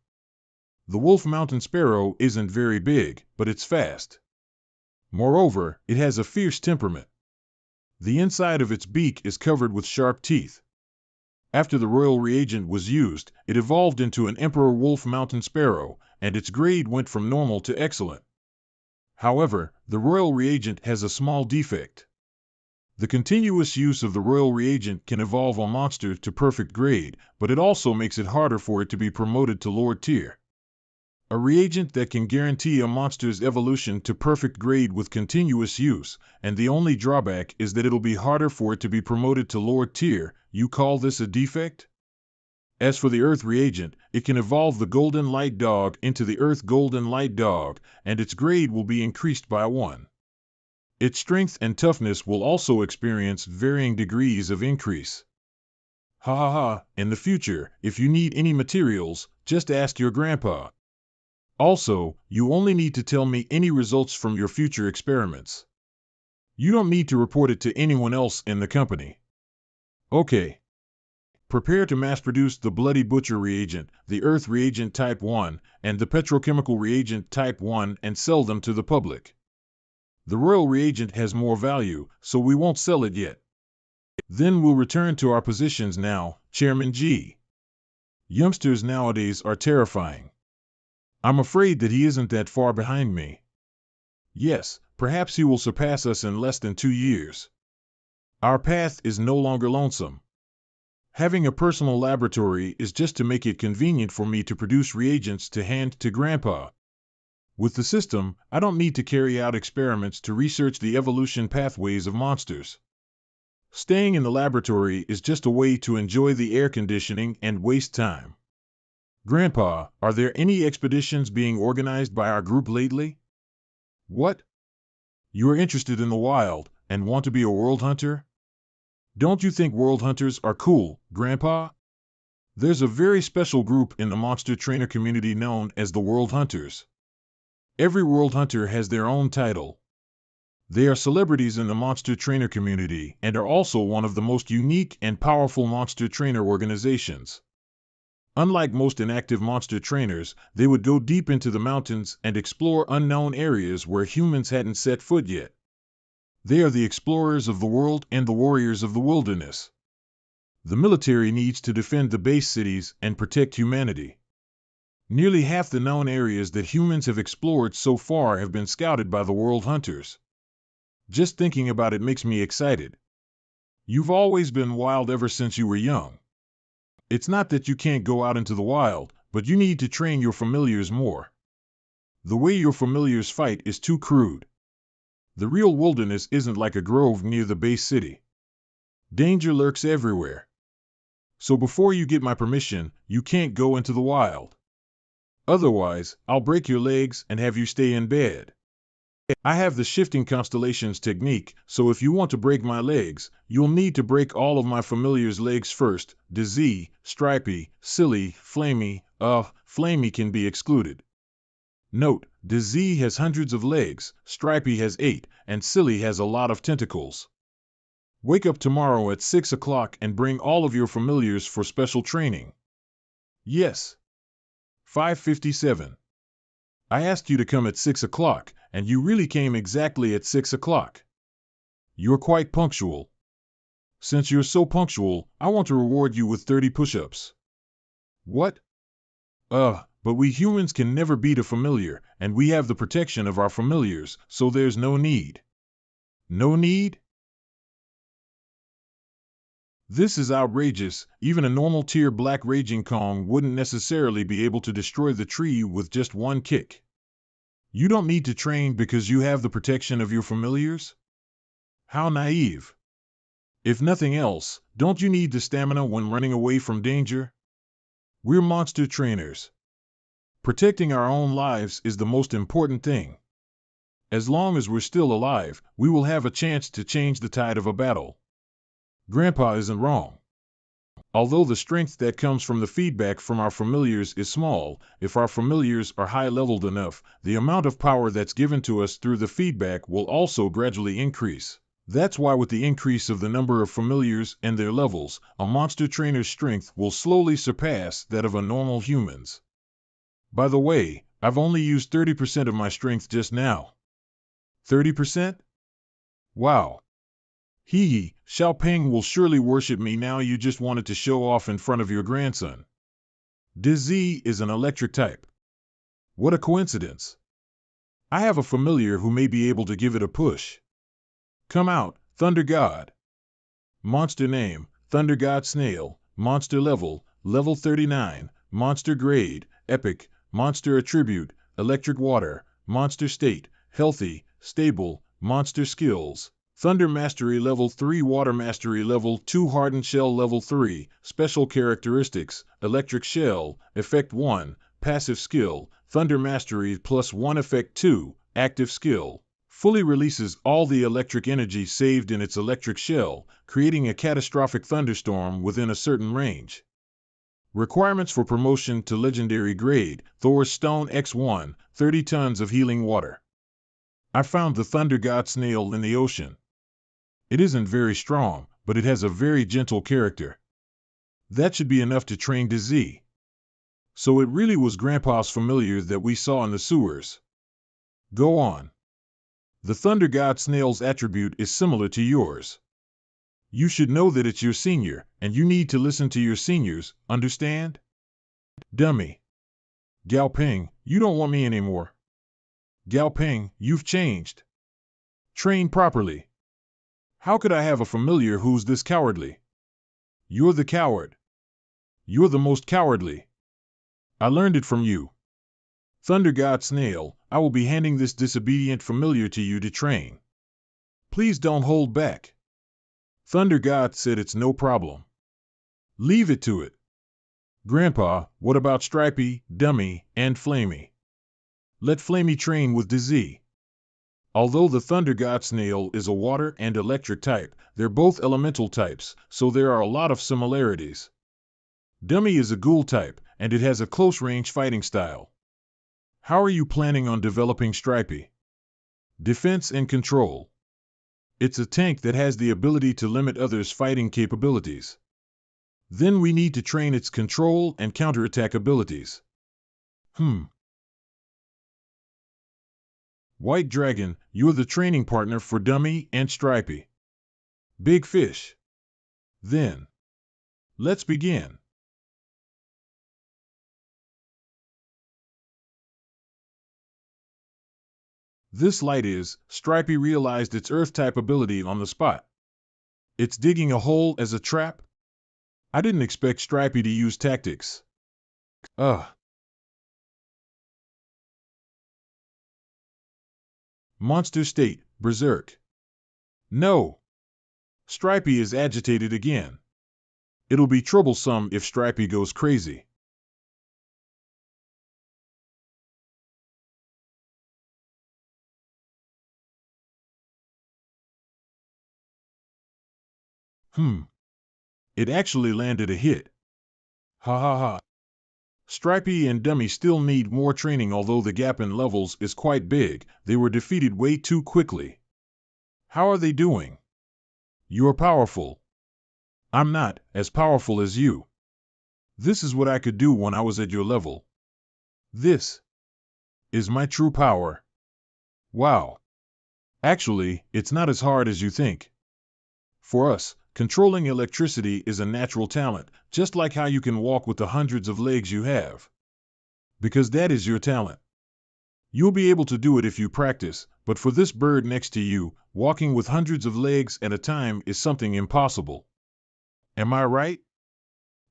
The wolf mountain sparrow isn't very big, but it's fast. Moreover, it has a fierce temperament. The inside of its beak is covered with sharp teeth. After the royal reagent was used, it evolved into an emperor wolf mountain sparrow, and its grade went from normal to excellent. However, the royal reagent has a small defect. The continuous use of the royal reagent can evolve a monster to perfect grade, but it also makes it harder for it to be promoted to Lord tier. A reagent that can guarantee a monster's evolution to perfect grade with continuous use, and the only drawback is that it'll be harder for it to be promoted to Lord tier. You call this a defect? As for the Earth reagent, it can evolve the Golden Light Dog into the Earth Golden Light Dog, and its grade will be increased by 1. Its strength and toughness will also experience varying degrees of increase. Ha ha ha, in the future, if you need any materials, just ask your grandpa. Also, you only need to tell me any results from your future experiments. You don't need to report it to anyone else in the company. Okay. Prepare to mass-produce the Bloody Butcher reagent, the Earth reagent Type 1, and the Petrochemical reagent Type 1 and sell them to the public. The Royal reagent has more value, so we won't sell it yet. Then we'll return to our positions now, Chairman G. Youngsters nowadays are terrifying. I'm afraid that he isn't that far behind me. Yes, perhaps he will surpass us in less than 2 years. Our path is no longer lonesome. Having a personal laboratory is just to make it convenient for me to produce reagents to hand to Grandpa. With the system, I don't need to carry out experiments to research the evolution pathways of monsters. Staying in the laboratory is just a way to enjoy the air conditioning and waste time. Grandpa, are there any expeditions being organized by our group lately? What? You are interested in the wild and want to be a world hunter? Don't you think world hunters are cool, Grandpa? There's a very special group in the monster trainer community known as the World Hunters. Every world hunter has their own title. They are celebrities in the monster trainer community and are also one of the most unique and powerful monster trainer organizations. Unlike most inactive monster trainers, they would go deep into the mountains and explore unknown areas where humans hadn't set foot yet. They are the explorers of the world and the warriors of the wilderness. The military needs to defend the base cities and protect humanity. Nearly half the known areas that humans have explored so far have been scouted by the World Hunters. Just thinking about it makes me excited. You've always been wild ever since you were young. It's not that you can't go out into the wild, but you need to train your familiars more. The way your familiars fight is too crude. The real wilderness isn't like a grove near the base city. Danger lurks everywhere. So before you get my permission, you can't go into the wild. Otherwise, I'll break your legs and have you stay in bed. I have the shifting constellations technique, so if you want to break my legs, you'll need to break all of my familiars' legs first. Dizzy, Stripey, Silly, Flamey, Flamey can be excluded. Note, Dizzy has hundreds of legs, Stripey has 8, and Silly has a lot of tentacles. Wake up tomorrow at 6 o'clock and bring all of your familiars for special training. Yes. 5:57. I asked you to come at 6 o'clock, and you really came exactly at 6 o'clock. You're quite punctual. Since you're so punctual, I want to reward you with 30 push-ups. What? But we humans can never beat a familiar, and we have the protection of our familiars, so there's no need. No need? This is outrageous. Even a normal tier black raging Kong wouldn't necessarily be able to destroy the tree with just one kick. You don't need to train because you have the protection of your familiars? How naive. If nothing else, don't you need the stamina when running away from danger? We're monster trainers. Protecting our own lives is the most important thing. As long as we're still alive, we will have a chance to change the tide of a battle. Grandpa isn't wrong. Although the strength that comes from the feedback from our familiars is small, if our familiars are high-leveled enough, the amount of power that's given to us through the feedback will also gradually increase. That's why with the increase of the number of familiars and their levels, a monster trainer's strength will slowly surpass that of a normal human's. By the way, I've only used 30% of my strength just now. 30%? Wow. Hee, Xiaoping will surely worship me now. You just wanted to show off in front of your grandson. Dizzy is an electric type. What a coincidence. I have a familiar who may be able to give it a push. Come out, Thunder God. Monster name, Thunder God Snail. Monster level, level 39. Monster grade, epic. Monster attribute, electric water. Monster state, healthy, stable. Monster skills, Thunder Mastery level 3, Water Mastery level 2, Hardened Shell level 3, Special characteristics, Electric Shell, Effect 1, Passive skill, Thunder Mastery +1, Effect 2, Active skill. Fully releases all the electric energy saved in its electric shell, creating a catastrophic thunderstorm within a certain range. Requirements for promotion to legendary grade, Thor's Stone X1, 30 tons of healing water. I found the Thunder God Snail in the ocean. It isn't very strong, but it has a very gentle character. That should be enough to train Dizzy. So it really was Grandpa's familiar that we saw in the sewers. Go on. The Thunder God Snail's attribute is similar to yours. You should know that it's your senior, and you need to listen to your seniors, understand? Dummy. Gao Ping, you don't want me anymore. Gao Ping, you've changed. Train properly. How could I have a familiar who's this cowardly? You're the coward. You're the most cowardly. I learned it from you. Thunder God Snail, I will be handing this disobedient familiar to you to train. Please don't hold back. Thunder God said it's no problem. Leave it to it. Grandpa, what about Stripey, Dummy, and Flamey? Let Flamey train with Dizzy. Although the Thunder God Snail is a water and electric type, they're both elemental types, so there are a lot of similarities. Dummy is a ghoul type, and it has a close-range fighting style. How are you planning on developing Stripey? Defense and control. It's a tank that has the ability to limit others' fighting capabilities. Then we need to train its control and counterattack abilities. White Dragon, you're the training partner for Dummy and Stripey. Big Fish. Then, let's begin. This light is, Stripey realized its Earth-type ability on the spot. It's digging a hole as a trap? I didn't expect Stripey to use tactics. Monster state, Berserk. No. Stripey is agitated again. It'll be troublesome if Stripey goes crazy. It actually landed a hit. Ha ha ha. Stripey and Dummy still need more training. Although the gap in levels is quite big, they were defeated way too quickly. How are they doing? You're powerful. I'm not as powerful as you. This is what I could do when I was at your level. This is my true power. Wow. Actually, it's not as hard as you think. For us, controlling electricity is a natural talent, just like how you can walk with the hundreds of legs you have. Because that is your talent. You'll be able to do it if you practice, but for this bird next to you, walking with hundreds of legs at a time is something impossible. Am I right?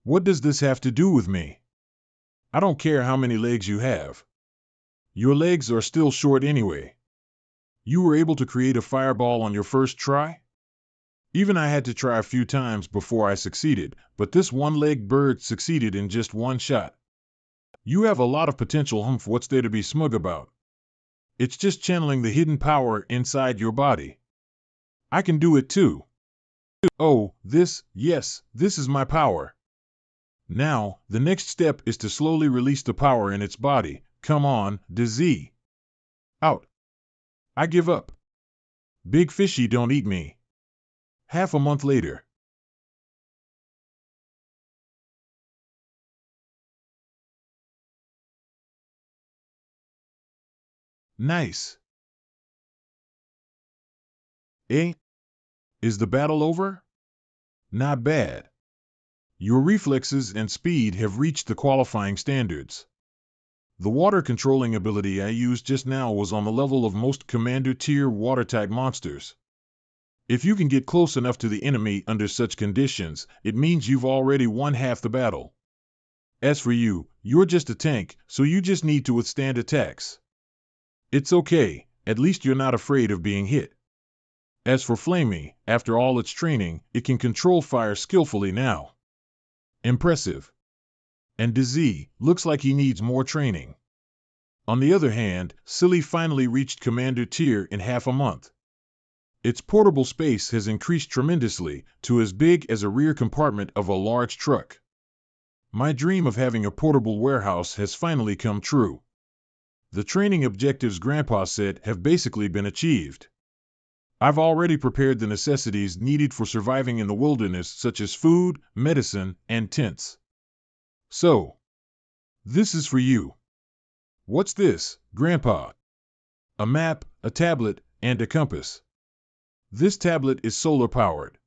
What does this have to do with me? I don't care how many legs you have. Your legs are still short anyway. You were able to create a fireball on your first try? Even I had to try a few times before I succeeded, but this one-legged bird succeeded in just one shot. You have a lot of potential. What's there to be smug about? It's just channeling the hidden power inside your body. I can do it too. Oh, yes, this is my power. Now, the next step is to slowly release the power in its body. Come on, Dizzy. Out. I give up. Big Fishy, don't eat me. Half a month later. Nice. Eh? Is the battle over? Not bad. Your reflexes and speed have reached the qualifying standards. The water controlling ability I used just now was on the level of most commander tier water-type monsters. If you can get close enough to the enemy under such conditions, it means you've already won half the battle. As for you, you're just a tank, so you just need to withstand attacks. It's okay, at least you're not afraid of being hit. As for Flamey, after all its training, it can control fire skillfully now. Impressive. And Dizzy looks like he needs more training. On the other hand, Silly finally reached commander tier in half a month. Its portable space has increased tremendously, to as big as a rear compartment of a large truck. My dream of having a portable warehouse has finally come true. The training objectives Grandpa said have basically been achieved. I've already prepared the necessities needed for surviving in the wilderness, such as food, medicine, and tents. So, this is for you. What's this, Grandpa? A map, a tablet, and a compass. This tablet is solar-powered.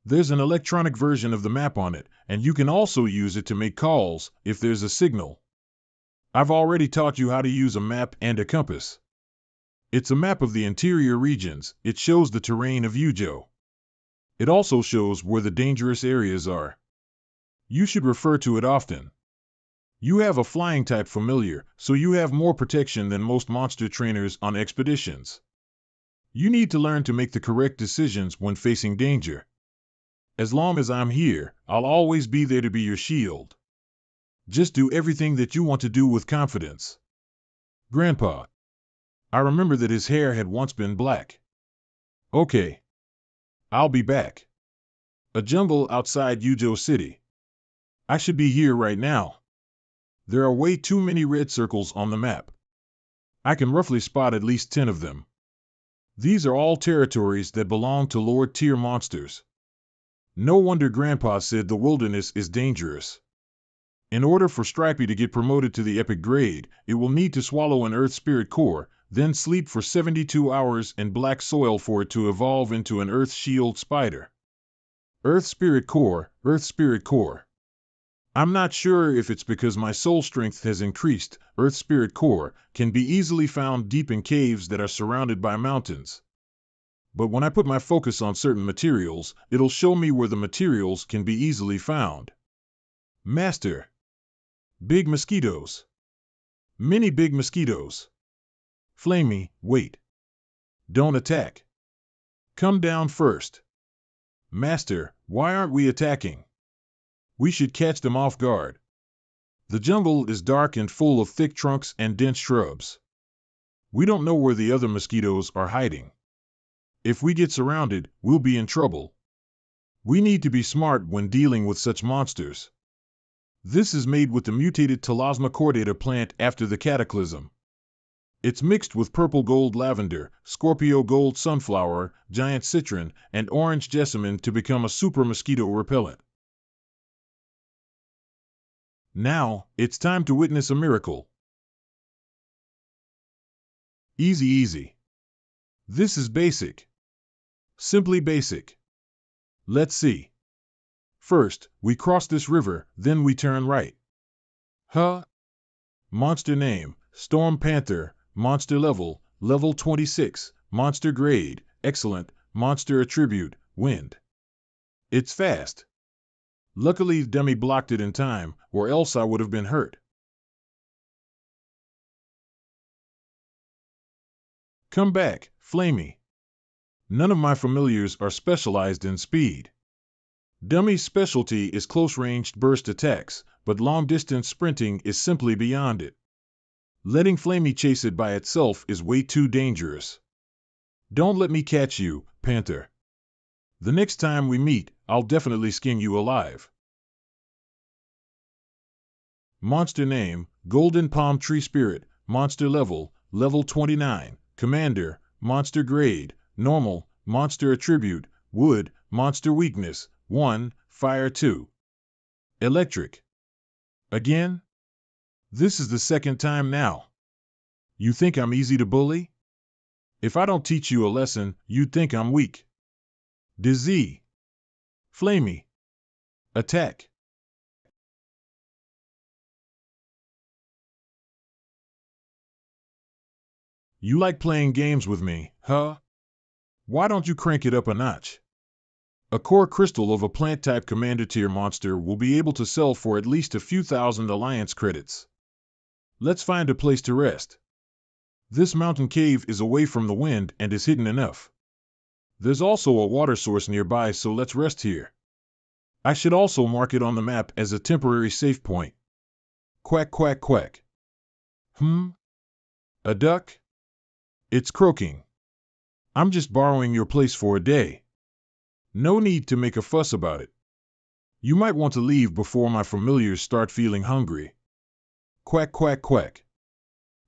There's an electronic version of the map on it, and you can also use it to make calls if there's a signal. I've already taught you how to use a map and a compass. It's a map of the interior regions. It shows the terrain of Yujo. It also shows where the dangerous areas are. You should refer to it often. You have a flying type familiar, so you have more protection than most monster trainers on expeditions. You need to learn to make the correct decisions when facing danger. As long as I'm here, I'll always be there to be your shield. Just do everything that you want to do with confidence. Grandpa. I remember that his hair had once been black. Okay. I'll be back. A jungle outside Yujo City. I should be here right now. There are way too many red circles on the map. I can roughly spot at least 10 of them. These are all territories that belong to lower-tier monsters. No wonder Grandpa said the wilderness is dangerous. In order for Stripey to get promoted to the epic grade, it will need to swallow an Earth Spirit Core, then sleep for 72 hours in black soil for it to evolve into an Earth Shield Spider. Earth Spirit Core, Earth Spirit Core. I'm not sure if it's because my soul strength has increased. Earth Spirit Core can be easily found deep in caves that are surrounded by mountains. But when I put my focus on certain materials, it'll show me where the materials can be easily found. Master. Big mosquitoes. Many big mosquitoes. Flamey, wait. Don't attack. Come down first. Master, why aren't we attacking? We should catch them off guard. The jungle is dark and full of thick trunks and dense shrubs. We don't know where the other mosquitoes are hiding. If we get surrounded, we'll be in trouble. We need to be smart when dealing with such monsters. This is made with the mutated Telasma cordata plant after the cataclysm. It's mixed with purple gold lavender, Scorpio gold sunflower, giant citron, and orange jessamine to become a super mosquito repellent. Now, it's time to witness a miracle. Easy, easy. This is basic. Simply basic. Let's see. First, we cross this river, then we turn right. Huh? Monster name, Storm Panther, monster level, level 26, monster grade, excellent, monster attribute, wind. It's fast. Luckily, Dummy blocked it in time, or else I would have been hurt. Come back, Flamey. None of my familiars are specialized in speed. Dummy's specialty is close-ranged burst attacks, but long-distance sprinting is simply beyond it. Letting Flamey chase it by itself is way too dangerous. Don't let me catch you, Panther. The next time we meet, I'll definitely skin you alive. Monster name, Golden Palm Tree Spirit, monster level, level 29, commander, monster grade, normal, monster attribute, wood, monster weakness, 1, fire 2. Electric. Again? This is the second time now. You think I'm easy to bully? If I don't teach you a lesson, you'd think I'm weak. Disease. Flamey. Attack. You like playing games with me, huh? Why don't you crank it up a notch? A core crystal of a plant-type commander tier monster will be able to sell for at least a few thousand alliance credits. Let's find a place to rest. This mountain cave is away from the wind and is hidden enough. There's also a water source nearby, so let's rest here. I should also mark it on the map as a temporary safe point. Quack, quack, quack. A duck? It's croaking. I'm just borrowing your place for a day. No need to make a fuss about it. You might want to leave before my familiars start feeling hungry. Quack, quack, quack.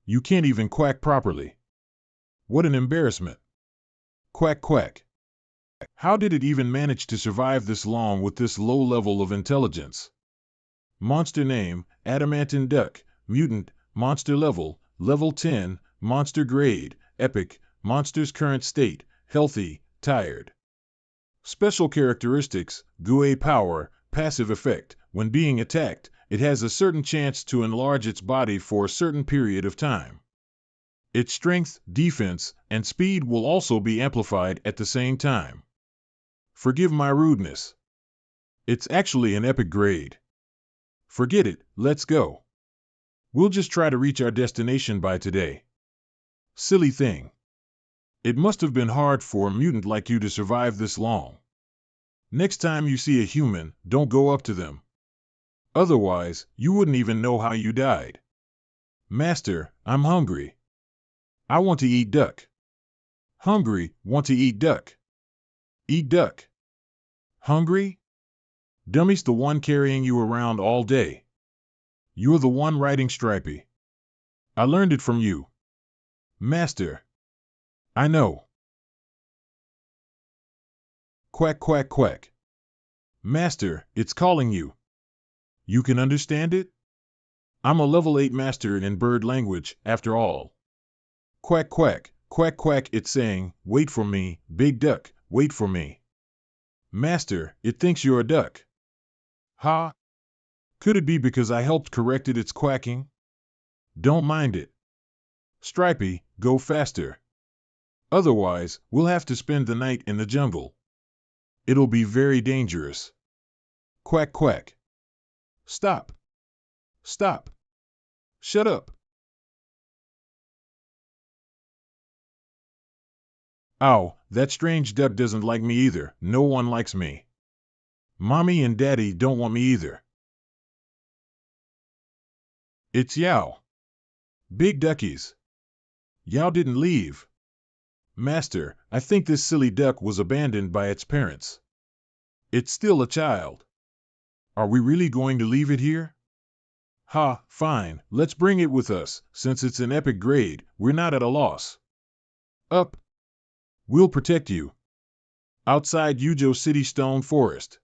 You can't even quack properly. What an embarrassment. Quack, quack. How did it even manage to survive this long with this low level of intelligence? Monster name, Adamantine Duck, Mutant, Monster level, Level 10, Monster grade, Epic, Monster's current state, Healthy, Tired. Special characteristics, GUE power, passive effect. When being attacked, it has a certain chance to enlarge its body for a certain period of time. Its strength, defense, and speed will also be amplified at the same time. Forgive my rudeness. It's actually an epic grade. Forget it, let's go. We'll just try to reach our destination by today. Silly thing. It must have been hard for a mutant like you to survive this long. Next time you see a human, don't go up to them. Otherwise, you wouldn't even know how you died. Master, I'm hungry. I want to eat duck. Hungry, want to eat duck. Eat duck. Hungry? Dummy's the one carrying you around all day. You're the one riding Stripey. I learned it from you. Master. I know. Quack, quack, quack. Master, it's calling you. You can understand it? I'm a level 8 master in bird language, after all. Quack, quack, quack, quack, it's saying, wait for me, big duck, wait for me. Master, it thinks you're a duck. Ha? Could it be because I helped corrected its quacking? Don't mind it. Stripey, go faster. Otherwise, we'll have to spend the night in the jungle. It'll be very dangerous. Quack, quack. Stop. Stop. Shut up. Ow, that strange duck doesn't like me either. No one likes me. Mommy and Daddy don't want me either. It's Yao. Big duckies. Yao didn't leave. Master, I think this silly duck was abandoned by its parents. It's still a child. Are we really going to leave it here? Ha, fine, let's bring it with us. Since it's an epic grade, we're not at a loss. Up. We'll protect you. Outside Yujo City Stone Forest.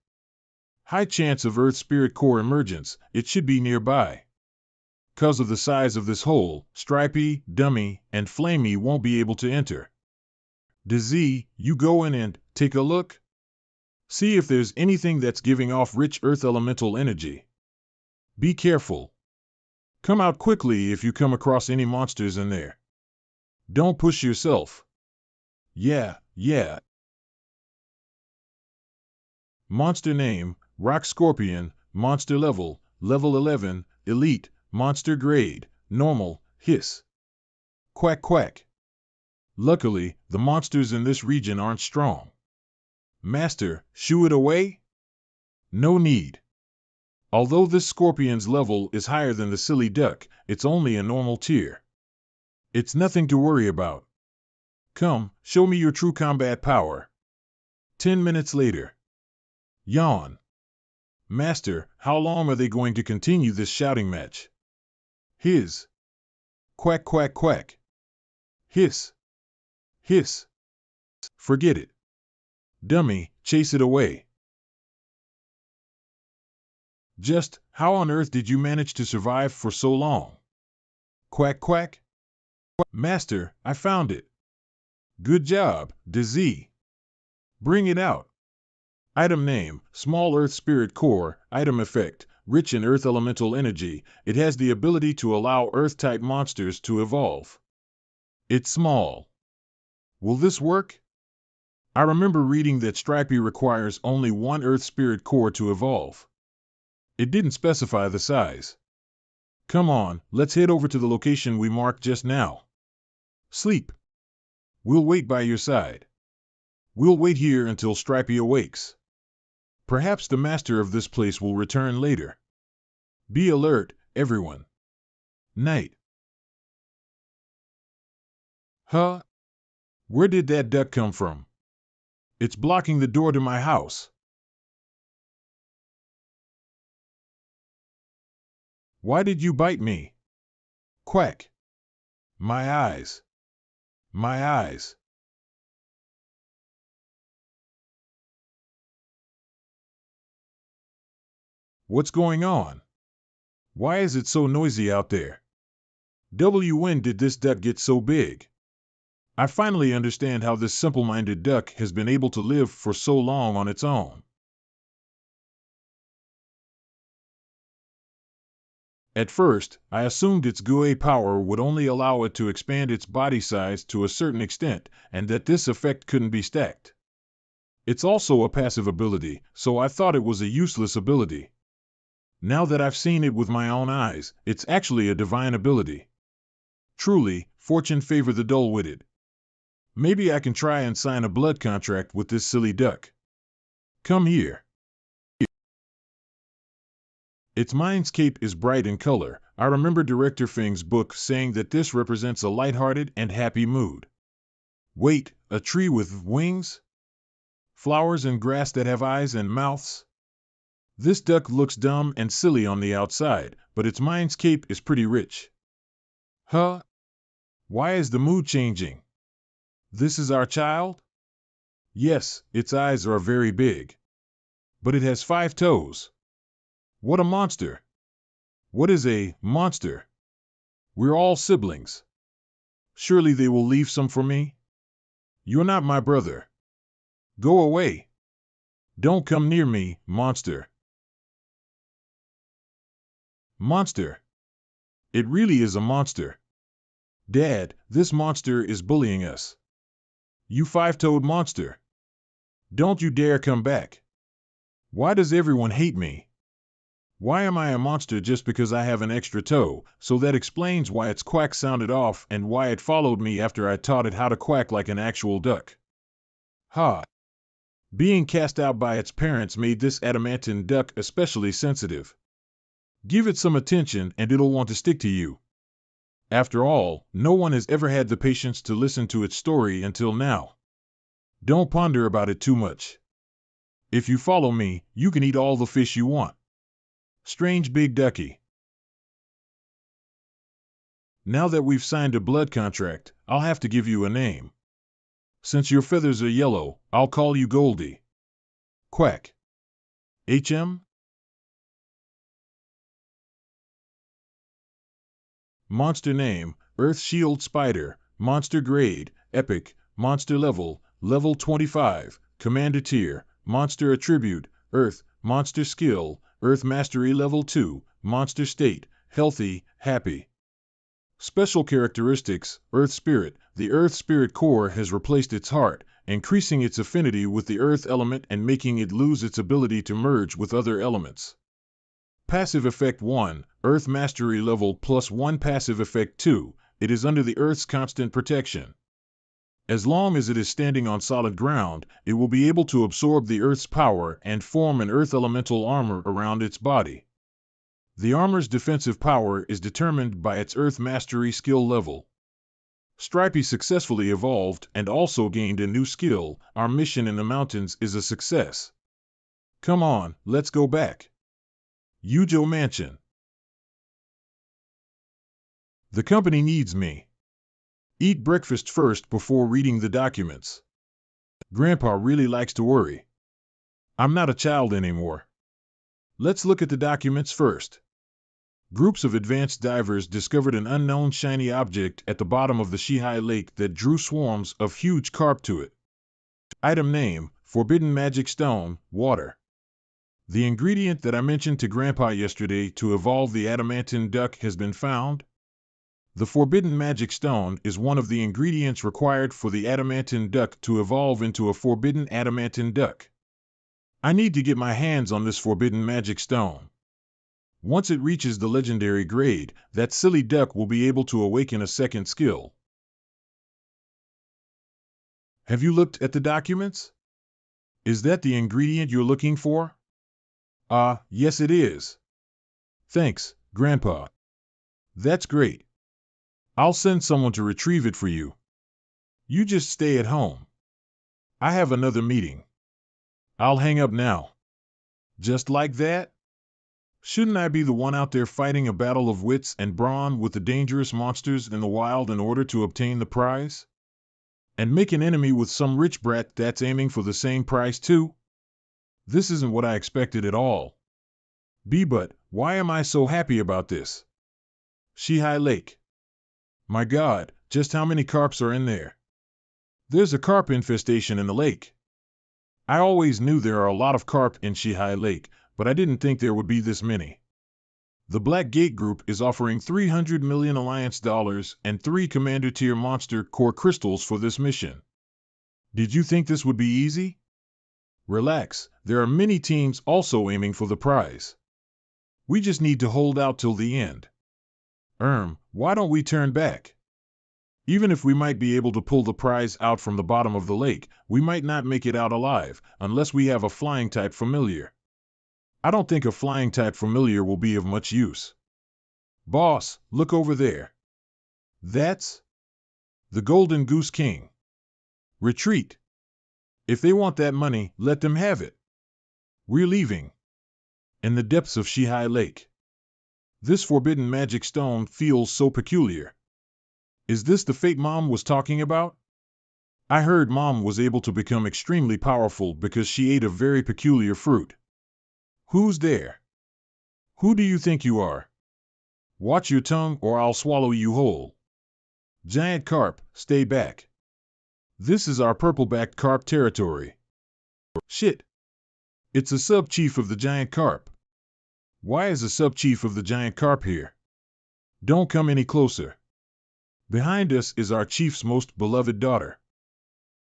High chance of Earth Spirit Core emergence, it should be nearby. 'Cause of the size of this hole, Stripey, Dummy, and Flamey won't be able to enter. Disease, you go in and take a look. See if there's anything that's giving off rich Earth elemental energy. Be careful. Come out quickly if you come across any monsters in there. Don't push yourself. Yeah. Monster name, Rock Scorpion, Monster level, Level 11, Elite, Monster grade, Normal, Hiss. Quack, quack. Luckily, the monsters in this region aren't strong. Master, shoo it away? No need. Although this scorpion's level is higher than the silly duck, it's only a normal tier. It's nothing to worry about. Come, show me your true combat power. 10 minutes later. Yawn. Master, how long are they going to continue this shouting match? Hiss. Quack, quack, quack. Hiss. Hiss. Forget it. Dummy, Chase it away. Just how on earth did you manage to survive for so long? Quack quack. Master, I found it. Good job, Bease. Bring it out. Item name, Small Earth Spirit Core. Item effect, rich in Earth elemental energy. It has the ability to allow Earth-type monsters to evolve. It's small. Will this work? I remember reading that Stripey requires only one Earth Spirit Core to evolve. It didn't specify the size. Come on, let's head over to the location we marked just now. Sleep. We'll wait by your side. We'll wait here until Stripey awakes. Perhaps the master of this place will return later. Be alert, everyone. Night. Huh? Where did that duck come from? It's blocking the door to my house. Why did you bite me? Quack. My eyes. My eyes. What's going on? Why is it so noisy out there? When did this duck get so big? I finally understand how this simple-minded duck has been able to live for so long on its own. At first, I assumed its GUE power would only allow it to expand its body size to a certain extent, and that this effect couldn't be stacked. It's also a passive ability, so I thought it was a useless ability. Now that I've seen it with my own eyes, it's actually a divine ability. Truly, fortune favor the dull-witted. Maybe I can try and sign a blood contract with this silly duck. Come here. Its mind's cape is bright in color. I remember Director Fing's book saying that this represents a lighthearted and happy mood. Wait, a tree with wings? Flowers and grass that have eyes and mouths? This duck looks dumb and silly on the outside, but its mind's cape is pretty rich. Huh? Why is the mood changing? This is our child? Yes, its eyes are very big. But it has 5 toes. What a monster! What is a monster? We're all siblings. Surely they will leave some for me? You're not my brother. Go away. Don't come near me, monster. Monster. It really is a monster. Dad, this monster is bullying us. You 5-toed monster. Don't you dare come back. Why does everyone hate me? Why am I a monster just because I have an extra toe? So that explains why its quack sounded off and why it followed me after I taught it how to quack like an actual duck. Ha! Being cast out by its parents made this adamantine duck especially sensitive. Give it some attention and it'll want to stick to you. After all, no one has ever had the patience to listen to its story until now. Don't ponder about it too much. If you follow me, you can eat all the fish you want. Strange big ducky. Now that we've signed a blood contract, I'll have to give you a name. Since your feathers are yellow, I'll call you Goldie. Quack. HM? Monster name, Earth Shield Spider. Monster grade, Epic. Monster level, level 25. Commander tier, Monster attribute, Earth. Monster skill, Earth Mastery level 2. Monster state, healthy, happy. Special characteristics, Earth Spirit. The Earth Spirit Core has replaced its heart, increasing its affinity with the Earth element and making it lose its ability to merge with other elements. Passive effect 1, Earth Mastery level +1. Passive effect 2, it is under the Earth's constant protection. As long as it is standing on solid ground, it will be able to absorb the Earth's power and form an Earth elemental armor around its body. The armor's defensive power is determined by its Earth Mastery skill level. Stripey successfully evolved and also gained a new skill. Our mission in the mountains is a success. Come on, let's go back. Yujo Mansion. The company needs me. Eat breakfast first before reading the documents. Grandpa really likes to worry. I'm not a child anymore. Let's look at the documents first. Groups of advanced divers discovered an unknown shiny object at the bottom of the Shihai Lake that drew swarms of huge carp to it. Item name, Forbidden Magic Stone, Water. The ingredient that I mentioned to Grandpa yesterday to evolve the adamantine duck has been found. The Forbidden Magic Stone is one of the ingredients required for the adamantine duck to evolve into a forbidden adamantine duck. I need to get my hands on this Forbidden Magic Stone. Once it reaches the legendary grade, that silly duck will be able to awaken a second skill. Have you looked at the documents? Is that the ingredient you're looking for? Yes it is. Thanks, Grandpa. That's great. I'll send someone to retrieve it for you. You just stay at home. I have another meeting. I'll hang up now. Just like that? Shouldn't I be the one out there fighting a battle of wits and brawn with the dangerous monsters in the wild in order to obtain the prize? And make an enemy with some rich brat that's aiming for the same prize too? This isn't what I expected at all. But why am I so happy about this? Shihai Lake. My God, just how many carps are in there? There's a carp infestation in the lake. I always knew there are a lot of carp in Shihai Lake, but I didn't think there would be this many. The Black Gate Group is offering 300 million Alliance dollars and 3 Commander Tier Monster Core Crystals for this mission. Did you think this would be easy? Relax, there are many teams also aiming for the prize. We just need to hold out till the end. Why don't we turn back? Even if we might be able to pull the prize out from the bottom of the lake, we might not make it out alive, unless we have a flying type familiar. I don't think a flying type familiar will be of much use. Boss, look over there. That's the Golden Goose King. Retreat. If they want that money, let them have it. We're leaving. In the depths of Shihai Lake. This forbidden magic stone feels so peculiar. Is this the fate Mom was talking about? I heard Mom was able to become extremely powerful because she ate a very peculiar fruit. Who's there? Who do you think you are? Watch your tongue or I'll swallow you whole. Giant carp, stay back. This is our purple-backed carp territory. Shit. It's a sub-chief of the giant carp. Why is a sub-chief of the giant carp here? Don't come any closer. Behind us is our chief's most beloved daughter.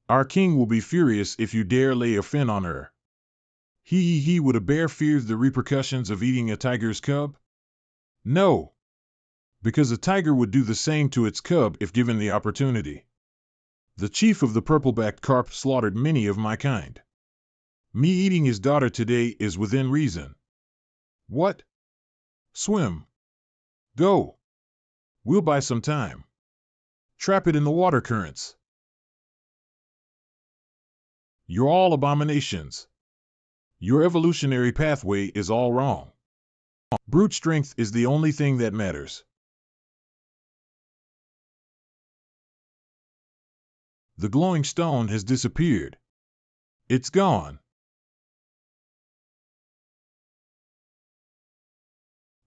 Our king will be furious if you dare lay a fin on her. Would a bear fear the repercussions of eating a tiger's cub? No. Because a tiger would do the same to its cub if given the opportunity. The chief of the purple-backed carp slaughtered many of my kind. Me eating his daughter today is within reason. What? Swim. Go. We'll buy some time. Trap it in the water currents. You're all abominations. Your evolutionary pathway is all wrong. Brute strength is the only thing that matters. The glowing stone has disappeared. It's gone.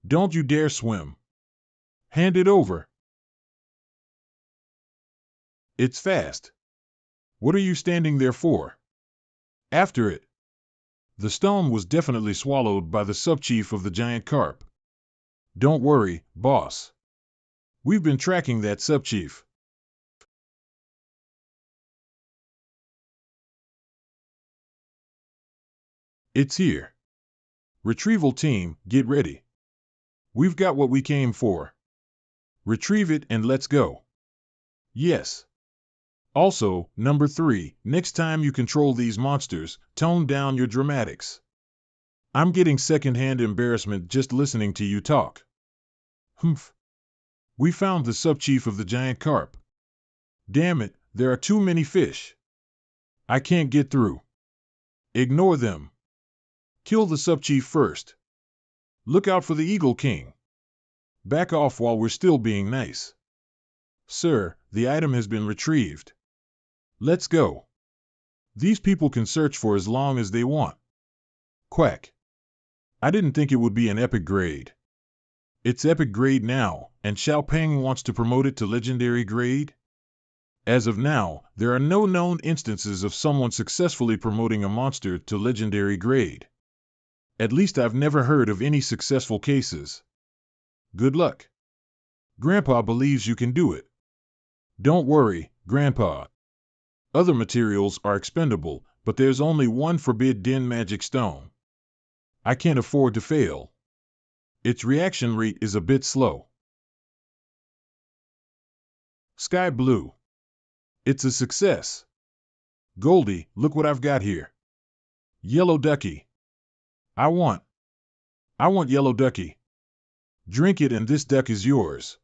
Don't you dare swim. Hand it over. It's fast. What are you standing there for? After it. The stone was definitely swallowed by the sub-chief of the giant carp. Don't worry, boss. We've been tracking that sub-chief. It's here. Retrieval team, get ready. We've got what we came for. Retrieve it and let's go. Yes. Also, number 3, next time you control these monsters, tone down your dramatics. I'm getting second-hand embarrassment just listening to you talk. Humph. We found the sub-chief of the giant carp. Damn it, there are too many fish. I can't get through. Ignore them. Kill the sub-chief first. Look out for the Eagle King. Back off while we're still being nice. Sir, the item has been retrieved. Let's go. These people can search for as long as they want. Quack. I didn't think it would be an epic grade. It's epic grade now, and Xiaopeng wants to promote it to legendary grade? As of now, there are no known instances of someone successfully promoting a monster to legendary grade. At least I've never heard of any successful cases. Good luck. Grandpa believes you can do it. Don't worry, Grandpa. Other materials are expendable, but there's only one forbidden magic stone. I can't afford to fail. Its reaction rate is a bit slow. Sky blue. It's a success. Goldie, look what I've got here. Yellow ducky. I want yellow ducky. Drink it and this duck is yours.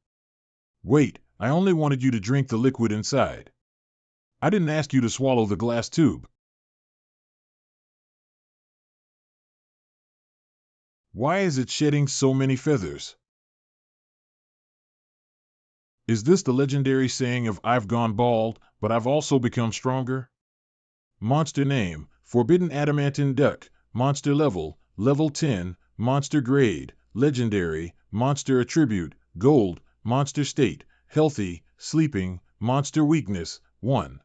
Wait, I only wanted you to drink the liquid inside. I didn't ask you to swallow the glass tube. Why is it shedding so many feathers? Is this the legendary saying of I've gone bald, but I've also become stronger? Monster name, Forbidden Adamantine Duck. Monster level, level 10. Monster grade, legendary. Monster attribute, gold. Monster state, healthy, sleeping. Monster weakness, 1.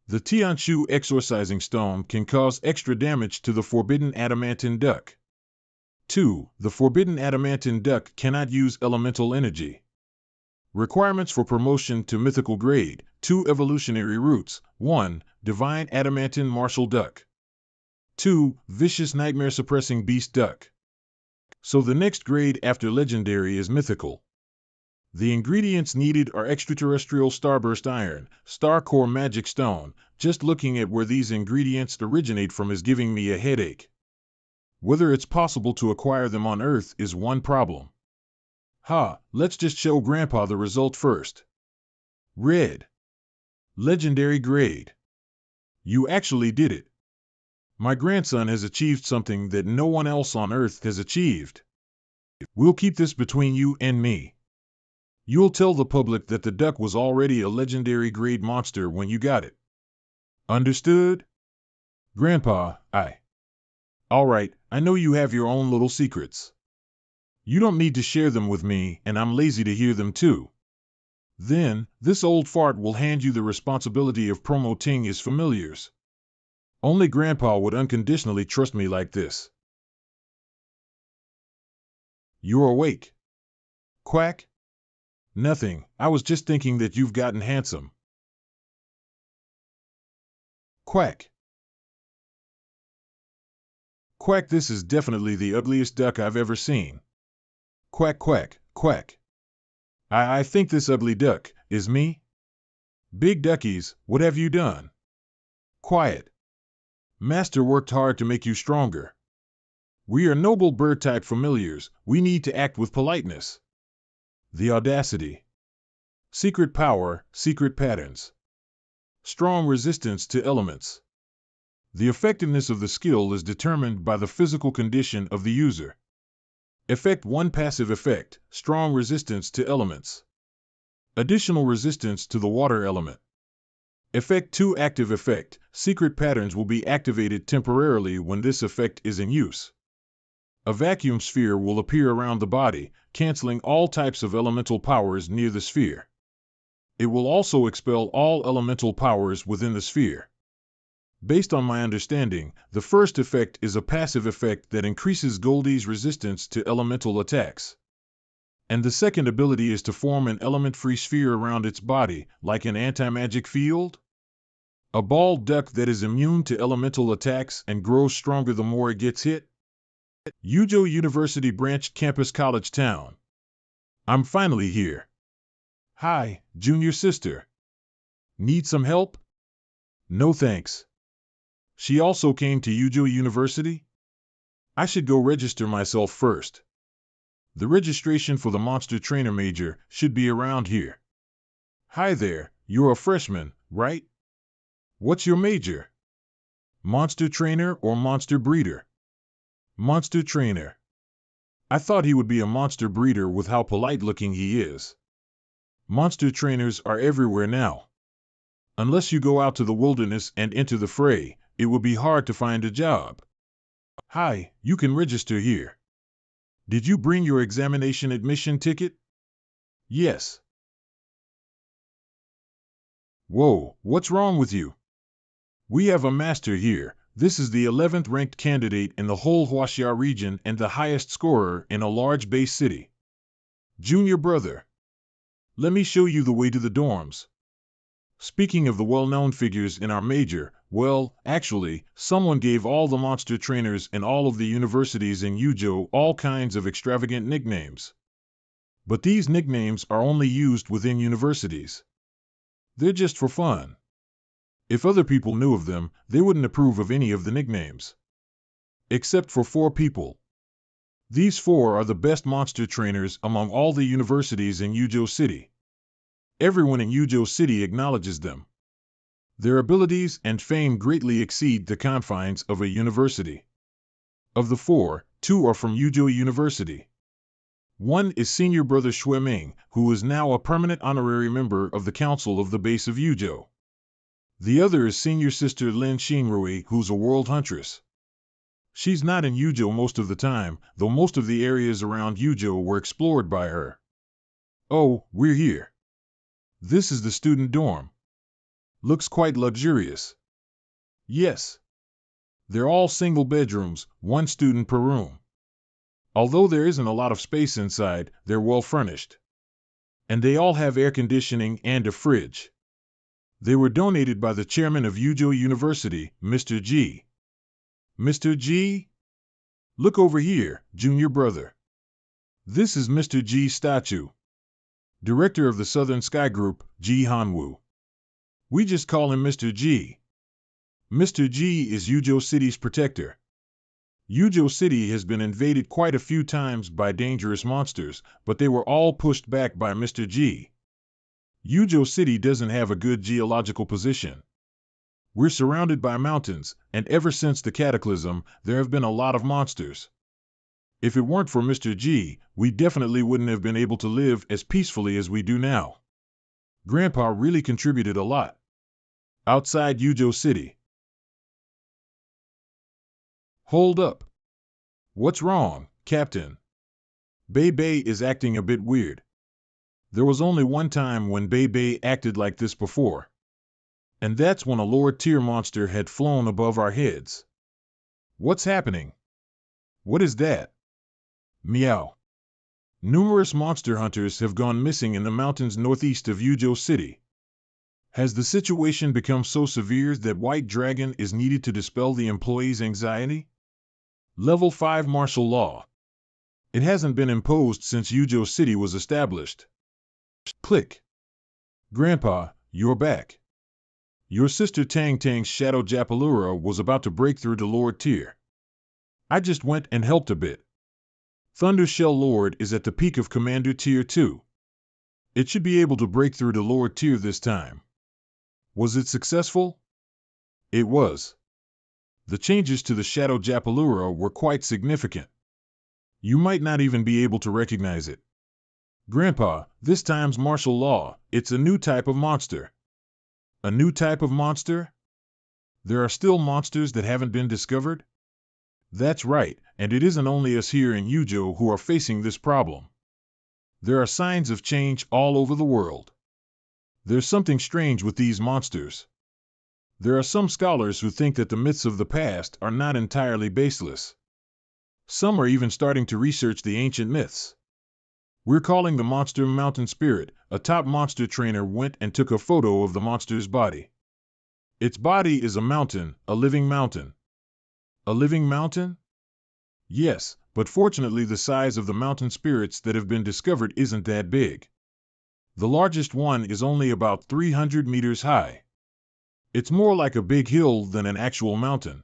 The Tianshu exorcising stone can cause extra damage to the Forbidden Adamantine Duck. 2. The Forbidden Adamantine Duck cannot use elemental energy. Requirements for promotion to mythical grade. 2 evolutionary roots. 1. Divine Adamantine Martial Duck. 2. Vicious Nightmare Suppressing Beast Duck. So the next grade after legendary is mythical. The ingredients needed are extraterrestrial starburst iron, star core magic stone. Just looking at where these ingredients originate from is giving me a headache. Whether it's possible to acquire them on Earth is one problem. Let's just show Grandpa the result first. Red. Legendary grade. You actually did it. My grandson has achieved something that no one else on Earth has achieved. We'll keep this between you and me. You'll tell the public that the duck was already a legendary grade monster when you got it. Understood? Grandpa, All right, I know you have your own little secrets. You don't need to share them with me, and I'm lazy to hear them too. Then, this old fart will hand you the responsibility of promoting his familiars. Only Grandpa would unconditionally trust me like this. You're awake. Quack? Nothing, I was just thinking that you've gotten handsome. Quack. Quack, this is definitely the ugliest duck I've ever seen. Quack, quack, quack. I think this ugly duck is me. Big duckies, what have you done? Quiet. Master worked hard to make you stronger. We are noble bird-type familiars, we need to act with politeness. The audacity. Secret power, secret patterns. Strong resistance to elements. The effectiveness of the skill is determined by the physical condition of the user. Effect 1 passive effect, strong resistance to elements. Additional resistance to the water element. Effect 2 active effect, secret patterns will be activated temporarily when this effect is in use. A vacuum sphere will appear around the body, canceling all types of elemental powers near the sphere. It will also expel all elemental powers within the sphere. Based on my understanding, the first effect is a passive effect that increases Goldie's resistance to elemental attacks. And the second ability is to form an element-free sphere around its body, like an anti-magic field? A bald duck that is immune to elemental attacks and grows stronger the more it gets hit? Yuzhou University Branch Campus College Town. I'm finally here. Hi, junior sister. Need some help? No thanks. She also came to Yuzhou University? I should go register myself first. The registration for the Monster Trainer major should be around here. Hi there, you're a freshman, right? What's your major? Monster Trainer or Monster Breeder? Monster Trainer. I thought he would be a monster breeder with how polite-looking he is. Monster trainers are everywhere now. Unless you go out to the wilderness and enter the fray, it will be hard to find a job. Hi, you can register here. Did you bring your examination admission ticket? Yes. Whoa, what's wrong with you? We have a master here. This is the 11th ranked candidate in the whole Huaxia region and the highest scorer in a large base city. Junior brother. Let me show you the way to the dorms. Speaking of the well-known figures in our major, well, actually, someone gave all the monster trainers in all of the universities in Yuzhou all kinds of extravagant nicknames. But these nicknames are only used within universities. They're just for fun. If other people knew of them, they wouldn't approve of any of the nicknames. Except for 4 people. These 4 are the best monster trainers among all the universities in Yuzhou City. Everyone in Yuzhou City acknowledges them. Their abilities and fame greatly exceed the confines of a university. Of the 4, 2 are from Yuzhou University. One is Senior Brother Xueming, who is now a permanent honorary member of the Council of the Base of Yuzhou. The other is Senior Sister Lin Xingrui, who's a world huntress. She's not in Yuzhou most of the time, though most of the areas around Yuzhou were explored by her. Oh, we're here. This is the student dorm. Looks quite luxurious. Yes. They're all single bedrooms, 1 student per room. Although there isn't a lot of space inside, they're well furnished. And they all have air conditioning and a fridge. They were donated by the chairman of Yuzhou University, Mr. G. Mr. G? Look over here, junior brother. This is Mr. G's statue. Director of the Southern Sky Group, G. Hanwu. We just call him Mr. G. Mr. G is Yuzhou City's protector. Yuzhou City has been invaded quite a few times by dangerous monsters, but they were all pushed back by Mr. G. Yuzhou City doesn't have a good geological position. We're surrounded by mountains, and ever since the cataclysm, there have been a lot of monsters. If it weren't for Mr. G, we definitely wouldn't have been able to live as peacefully as we do now. Grandpa really contributed a lot. Outside Yuzhou City. Hold up. What's wrong, Captain? Bei is acting a bit weird. There was only one time when Bei acted like this before. And that's when a lower-tier monster had flown above our heads. What's happening? What is that? Meow. Numerous monster hunters have gone missing in the mountains northeast of Yuzhou City. Has the situation become so severe that White Dragon is needed to dispel the employees' anxiety? Level 5 martial law. It hasn't been imposed since Yuzhou City was established. Click. Grandpa, you're back. Your sister Tang Tang's Shadow Japalura was about to break through to Lord Tier. I just went and helped a bit. Thunder Shell Lord is at the peak of Commander Tier 2. It should be able to break through to Lord Tier this time. Was it successful? It was. The changes to the Shadow Japalura were quite significant. You might not even be able to recognize it. Grandpa, this time's martial law, it's a new type of monster. A new type of monster? There are still monsters that haven't been discovered? That's right, and it isn't only us here in Yuzhou who are facing this problem. There are signs of change all over the world. There's something strange with these monsters. There are some scholars who think that the myths of the past are not entirely baseless. Some are even starting to research the ancient myths. We're calling the monster Mountain Spirit. A top monster trainer went and took a photo of the monster's body. Its body is a mountain, a living mountain. A living mountain? Yes, but fortunately the size of the mountain spirits that have been discovered isn't that big. The largest one is only about 300 meters high. It's more like a big hill than an actual mountain.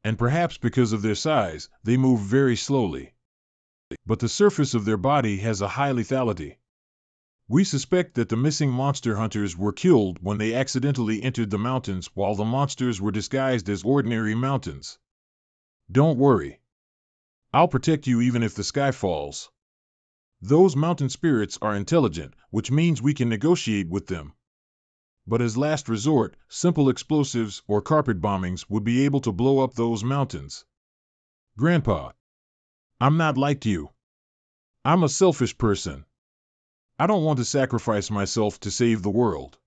And perhaps because of their size, they move very slowly. But the surface of their body has a high lethality. We suspect that the missing monster hunters were killed when they accidentally entered the mountains while the monsters were disguised as ordinary mountains. Don't worry. I'll protect you even if the sky falls. Those mountain spirits are intelligent, which means we can negotiate with them. But as last resort, simple explosives or carpet bombings would be able to blow up those mountains. Grandpa, I'm not like you. I'm a selfish person. I don't want to sacrifice myself to save the world.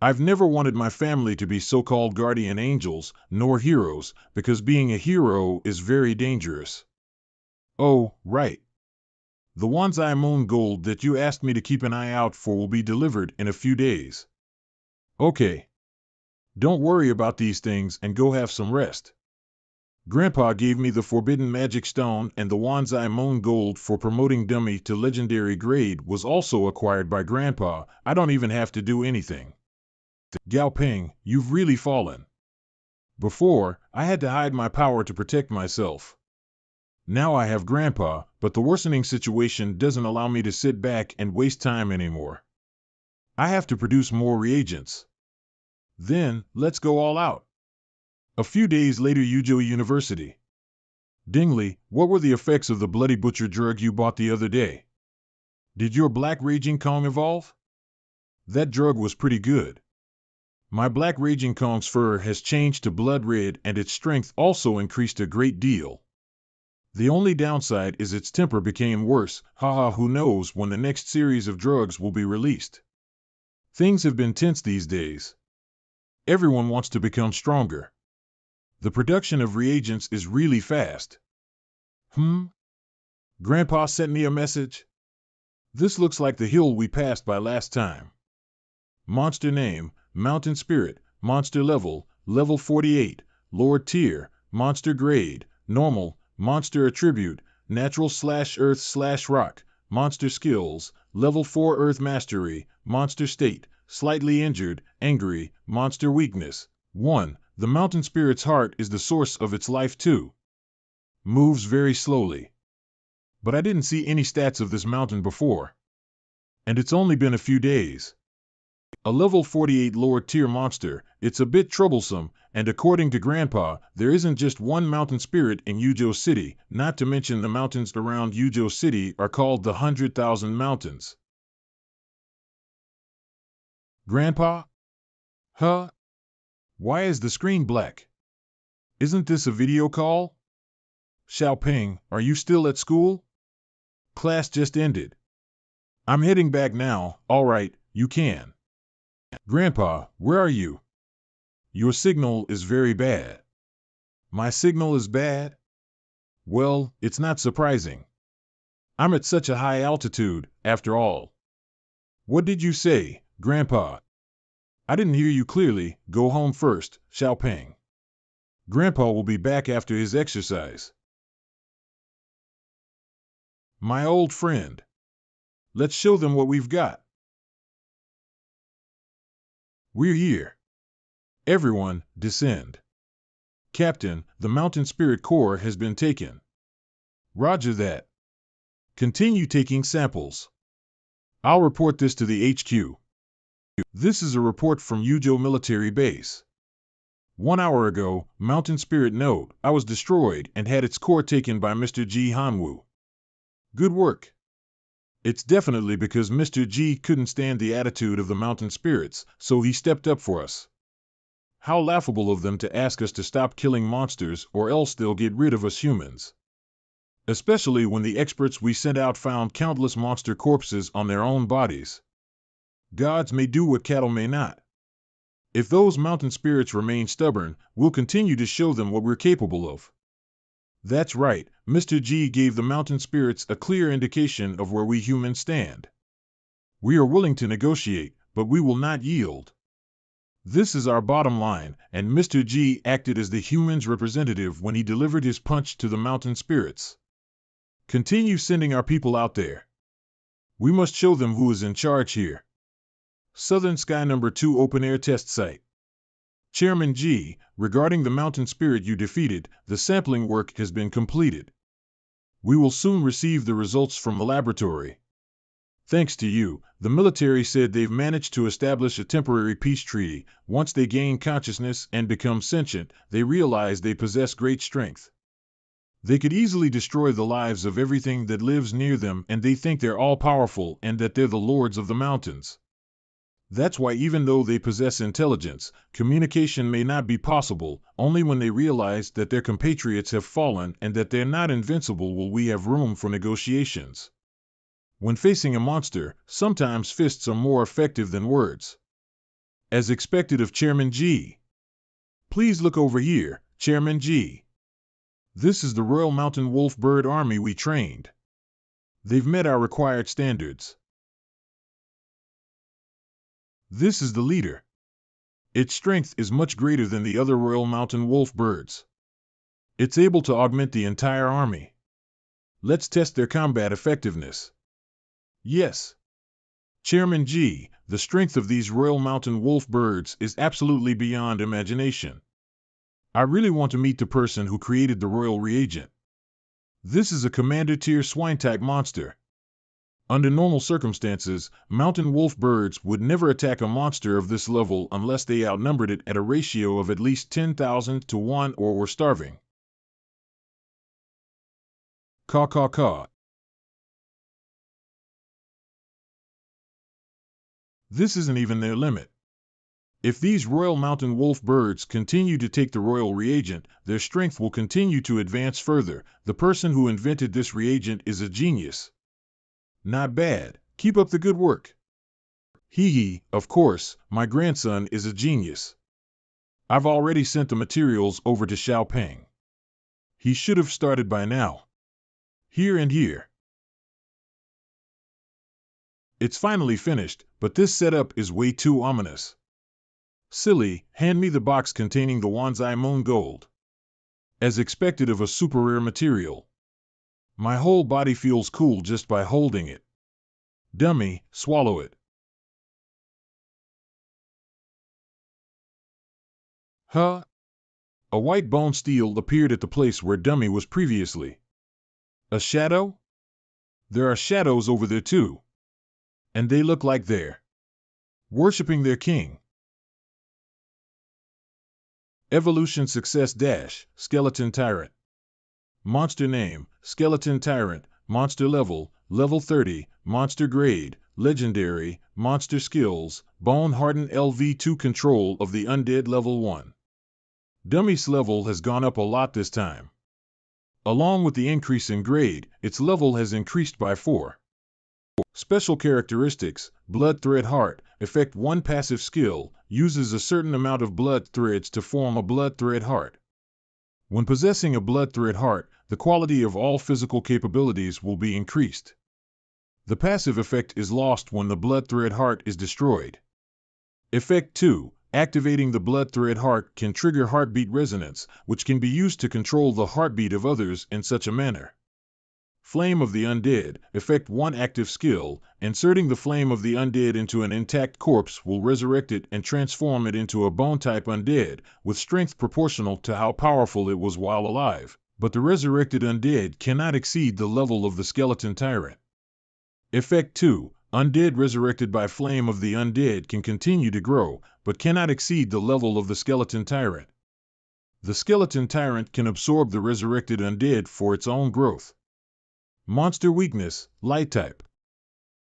I've never wanted my family to be so-called guardian angels, nor heroes, because being a hero is very dangerous. Oh, right. The Wanzai moon gold that you asked me to keep an eye out for will be delivered in a few days. Okay. Don't worry about these things and go have some rest. Grandpa gave me the forbidden magic stone, and the Wanzai moon gold for promoting dummy to legendary grade was also acquired by Grandpa. I don't even have to do anything. Gao Ping, you've really fallen. Before, I had to hide my power to protect myself. Now I have Grandpa, but the worsening situation doesn't allow me to sit back and waste time anymore. I have to produce more reagents. Then, let's go all out. A few days later, Yuzhou University. Dingley, what were the effects of the bloody butcher drug you bought the other day? Did your black raging Kong evolve? That drug was pretty good. My black raging Kong's fur has changed to blood red, and its strength also increased a great deal. The only downside is its temper became worse. Haha, who knows when the next series of drugs will be released. Things have been tense these days. Everyone wants to become stronger. The production of reagents is really fast. Grandpa sent me a message? This looks like the hill we passed by last time. Monster name, Mountain Spirit, monster level, level 48, Lord tier, monster grade, normal, monster attribute, natural/earth/rock, monster skills, level 4 earth mastery, monster state, slightly injured, angry, monster weakness. 1. The mountain spirit's heart is the source of its life too. Moves very slowly. But I didn't see any stats of this mountain before. And it's only been a few days. A level 48 lower tier monster, it's a bit troublesome, and according to Grandpa, there isn't just one mountain spirit in Yuzhou City, not to mention the mountains around Yuzhou City are called the 100,000 Mountains. Grandpa? Huh? Why is the screen black? Isn't this a video call? Xiaoping, are you still at school? Class just ended. I'm heading back now. All right, you can. Grandpa, where are you? Your signal is very bad. My signal is bad? Well, it's not surprising. I'm at such a high altitude, after all. What did you say, Grandpa? I didn't hear you clearly. Go home first, Xiaoping. Grandpa will be back after his exercise. My old friend. Let's show them what we've got. We're here. Everyone, descend. Captain, the Mountain Spirit Core has been taken. Roger that. Continue taking samples. I'll report this to the HQ. This is a report from Yuzhou Military Base. 1 hour ago, Mountain Spirit Node, I was destroyed and had its core taken by Mr. Ji Hanwu. Good work. It's definitely because Mr. Ji couldn't stand the attitude of the mountain spirits, so he stepped up for us. How laughable of them to ask us to stop killing monsters or else they'll get rid of us humans. Especially when the experts we sent out found countless monster corpses on their own bodies. Gods may do what cattle may not. If those mountain spirits remain stubborn, we'll continue to show them what we're capable of. That's right, Mr. G gave the mountain spirits a clear indication of where we humans stand. We are willing to negotiate, but we will not yield. This is our bottom line, and Mr. G acted as the humans' representative when he delivered his punch to the mountain spirits. Continue sending our people out there. We must show them who is in charge here. Southern Sky No. 2 Open Air Test Site. Chairman G, regarding the mountain spirit you defeated, the sampling work has been completed. We will soon receive the results from the laboratory. Thanks to you, the military said they've managed to establish a temporary peace treaty. Once they gain consciousness and become sentient, they realize they possess great strength. They could easily destroy the lives of everything that lives near them, and they think they're all-powerful and that they're the lords of the mountains. That's why even though they possess intelligence, communication may not be possible. Only when they realize that their compatriots have fallen and that they're not invincible will we have room for negotiations. When facing a monster, sometimes fists are more effective than words. As expected of Chairman G. Please look over here, Chairman G. This is the Royal Mountain Wolf Bird Army we trained. They've met our required standards. This is the leader. Its strength is much greater than the other Royal Mountain Wolf birds. It's able to augment the entire army. Let's test their combat effectiveness. Yes. Chairman G, the strength of these Royal Mountain Wolf birds is absolutely beyond imagination. I really want to meet the person who created the royal reagent. This is a commander-tier swine-type monster. Under normal circumstances, mountain wolf birds would never attack a monster of this level unless they outnumbered it at a ratio of at least 10,000 to 1 or were starving. Caw caw caw. This isn't even their limit. If these Royal Mountain Wolf birds continue to take the royal reagent, their strength will continue to advance further. The person who invented this reagent is a genius. Not bad. Keep up the good work. Hee, of course, my grandson is a genius. I've already sent the materials over to Xiaopeng. He should have started by now. Here and here. It's finally finished, but this setup is way too ominous. Silly, hand me the box containing the Wanzai Moon Gold. As expected of a super rare material. My whole body feels cool just by holding it. Dummy, swallow it. Huh? A white bone steel appeared at the place where Dummy was previously. A shadow? There are shadows over there too. And they look like they're worshipping their king. Evolution Success Dash, Skeleton Tyrant. Monster Name, Skeleton Tyrant. Monster Level, Level 30. Monster Grade, Legendary. Monster Skills, Bone Hardened LV2 Control of the Undead Level 1. Dummy's level has gone up a lot this time. Along with the increase in grade, its level has increased by 4. Special characteristics, Blood Thread Heart, effect 1 passive skill, uses a certain amount of blood threads to form a blood thread heart. When possessing a blood thread heart, the quality of all physical capabilities will be increased. The passive effect is lost when the blood thread heart is destroyed. Effect 2, activating the blood thread heart can trigger heartbeat resonance, which can be used to control the heartbeat of others in such a manner. Flame of the Undead, effect 1 active skill, inserting the flame of the undead into an intact corpse will resurrect it and transform it into a bone-type undead, with strength proportional to how powerful it was while alive, but the resurrected undead cannot exceed the level of the skeleton tyrant. Effect 2, undead resurrected by flame of the undead can continue to grow, but cannot exceed the level of the skeleton tyrant. The skeleton tyrant can absorb the resurrected undead for its own growth. Monster Weakness, Light Type.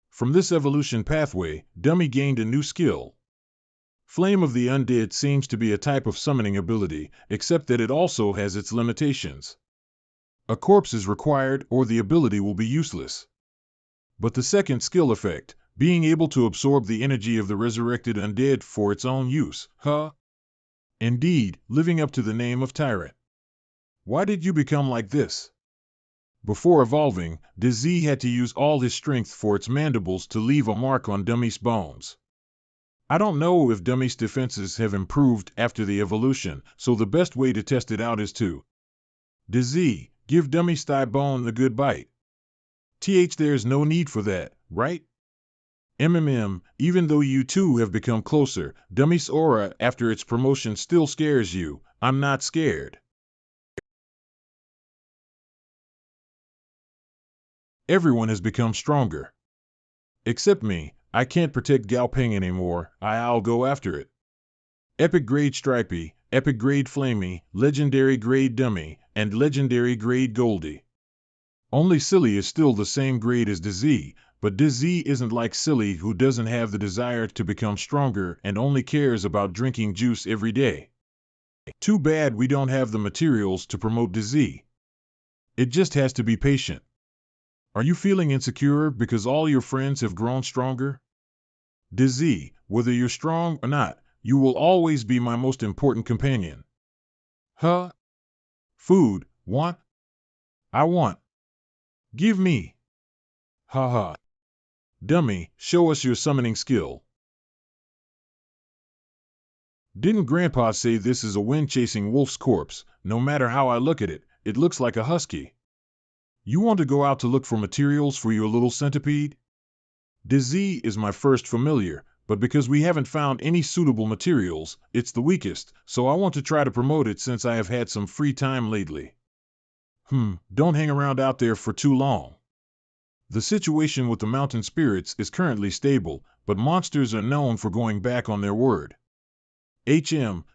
From this evolution pathway, Dummy gained a new skill. Flame of the Undead seems to be a type of summoning ability, except that it also has its limitations. A corpse is required or the ability will be useless. But the second skill effect, being able to absorb the energy of the resurrected undead for its own use, Indeed, living up to the name of Tyrant. Why did you become like this? Before evolving, Bease had to use all his strength for its mandibles to leave a mark on Dummy's bones. I don't know if Dummy's defenses have improved after the evolution, so the best way to test it out is to Bease, give Dummy's thigh bone a good bite. There's no need for that, right? Even though you two have become closer, Dummy's aura after its promotion still scares you. I'm not scared. Everyone has become stronger. Except me, I can't protect Xiaopeng anymore, I'll go after it. Epic Grade Stripey, Epic Grade Flamey, Legendary Grade Dummy, and Legendary Grade Goldie. Only Silly is still the same grade as Bease, but this Z isn't like Silly, who doesn't have the desire to become stronger and only cares about drinking juice every day. Too bad we don't have the materials to promote the Z. It just has to be patient. Are you feeling insecure because all your friends have grown stronger? The Z, whether you're strong or not, you will always be my most important companion. Huh? Food, want? I want. Give me. Ha ha. Dummy, show us your summoning skill. Didn't Grandpa say this is a wind-chasing wolf's corpse? No matter how I look at it, it looks like a husky. You want to go out to look for materials for your little centipede? The Z is my first familiar, but because we haven't found any suitable materials, it's the weakest, so I want to try to promote it since I have had some free time lately. Don't hang around out there for too long. The situation with the mountain spirits is currently stable, but monsters are known for going back on their word.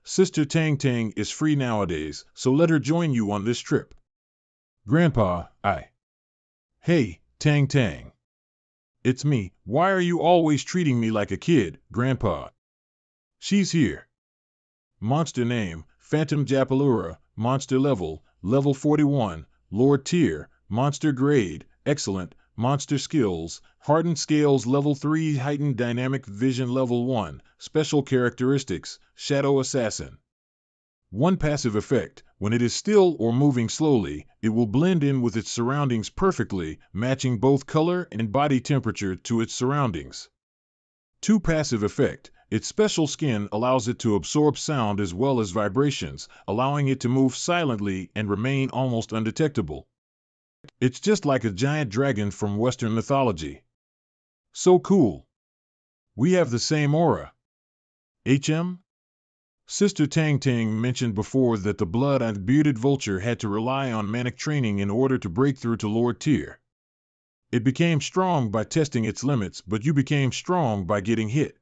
Sister Tang Tang is free nowadays, so let her join you on this trip. Grandpa, Hey, Tang Tang. It's me. Why are you always treating me like a kid, Grandpa? She's here. Monster name, Phantom Japalura, monster level, level 41, Lord tier, monster grade, excellent, monster skills, hardened scales level 3, heightened dynamic vision level 1, special characteristics, shadow assassin. One passive effect, when it is still or moving slowly, it will blend in with its surroundings perfectly, matching both color and body temperature to its surroundings. 2 passive effect, its special skin allows it to absorb sound as well as vibrations, allowing it to move silently and remain almost undetectable. It's just like a giant dragon from Western mythology. So cool. We have the same aura. Sister Tang Tang mentioned before that the blood and bearded vulture had to rely on manic training in order to break through to Lord tier. It became strong by testing its limits, but you became strong by getting hit.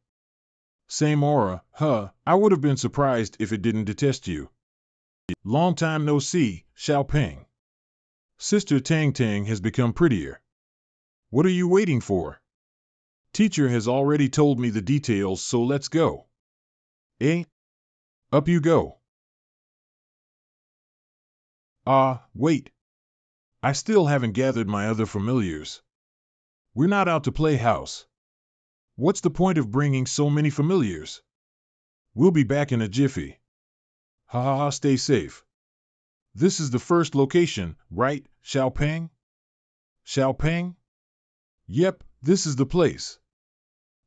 Same aura, I would have been surprised if it didn't detest you. Long time no see, Xiaoping. Sister Tang Tang has become prettier. What are you waiting for? Teacher has already told me the details, so let's go. Up you go. Wait. I still haven't gathered my other familiars. We're not out to play house. What's the point of bringing so many familiars? We'll be back in a jiffy. Stay safe. This is the first location, right, Xiaoping? Xiaoping? Yep, this is the place.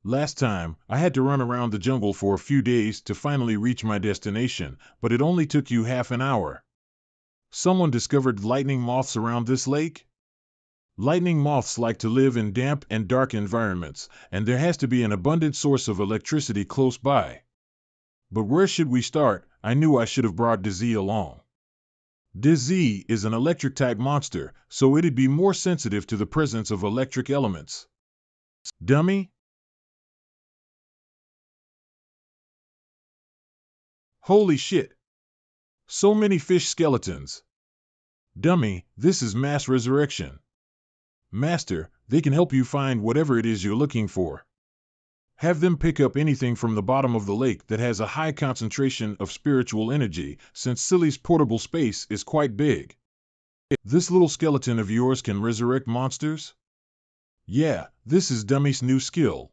Last time, I had to run around the jungle for a few days to finally reach my destination, but it only took you half an hour. Someone discovered lightning moths around this lake? Lightning moths like to live in damp and dark environments, and there has to be an abundant source of electricity close by. But where should we start? I knew I should have brought Dizzy along. Dizzy is an electric-type monster, so it'd be more sensitive to the presence of electric elements. Dummy? Holy shit! So many fish skeletons. Dummy, this is mass resurrection. Master, they can help you find whatever it is you're looking for. Have them pick up anything from the bottom of the lake that has a high concentration of spiritual energy, since Silly's portable space is quite big. This little skeleton of yours can resurrect monsters? Yeah, this is Dummy's new skill.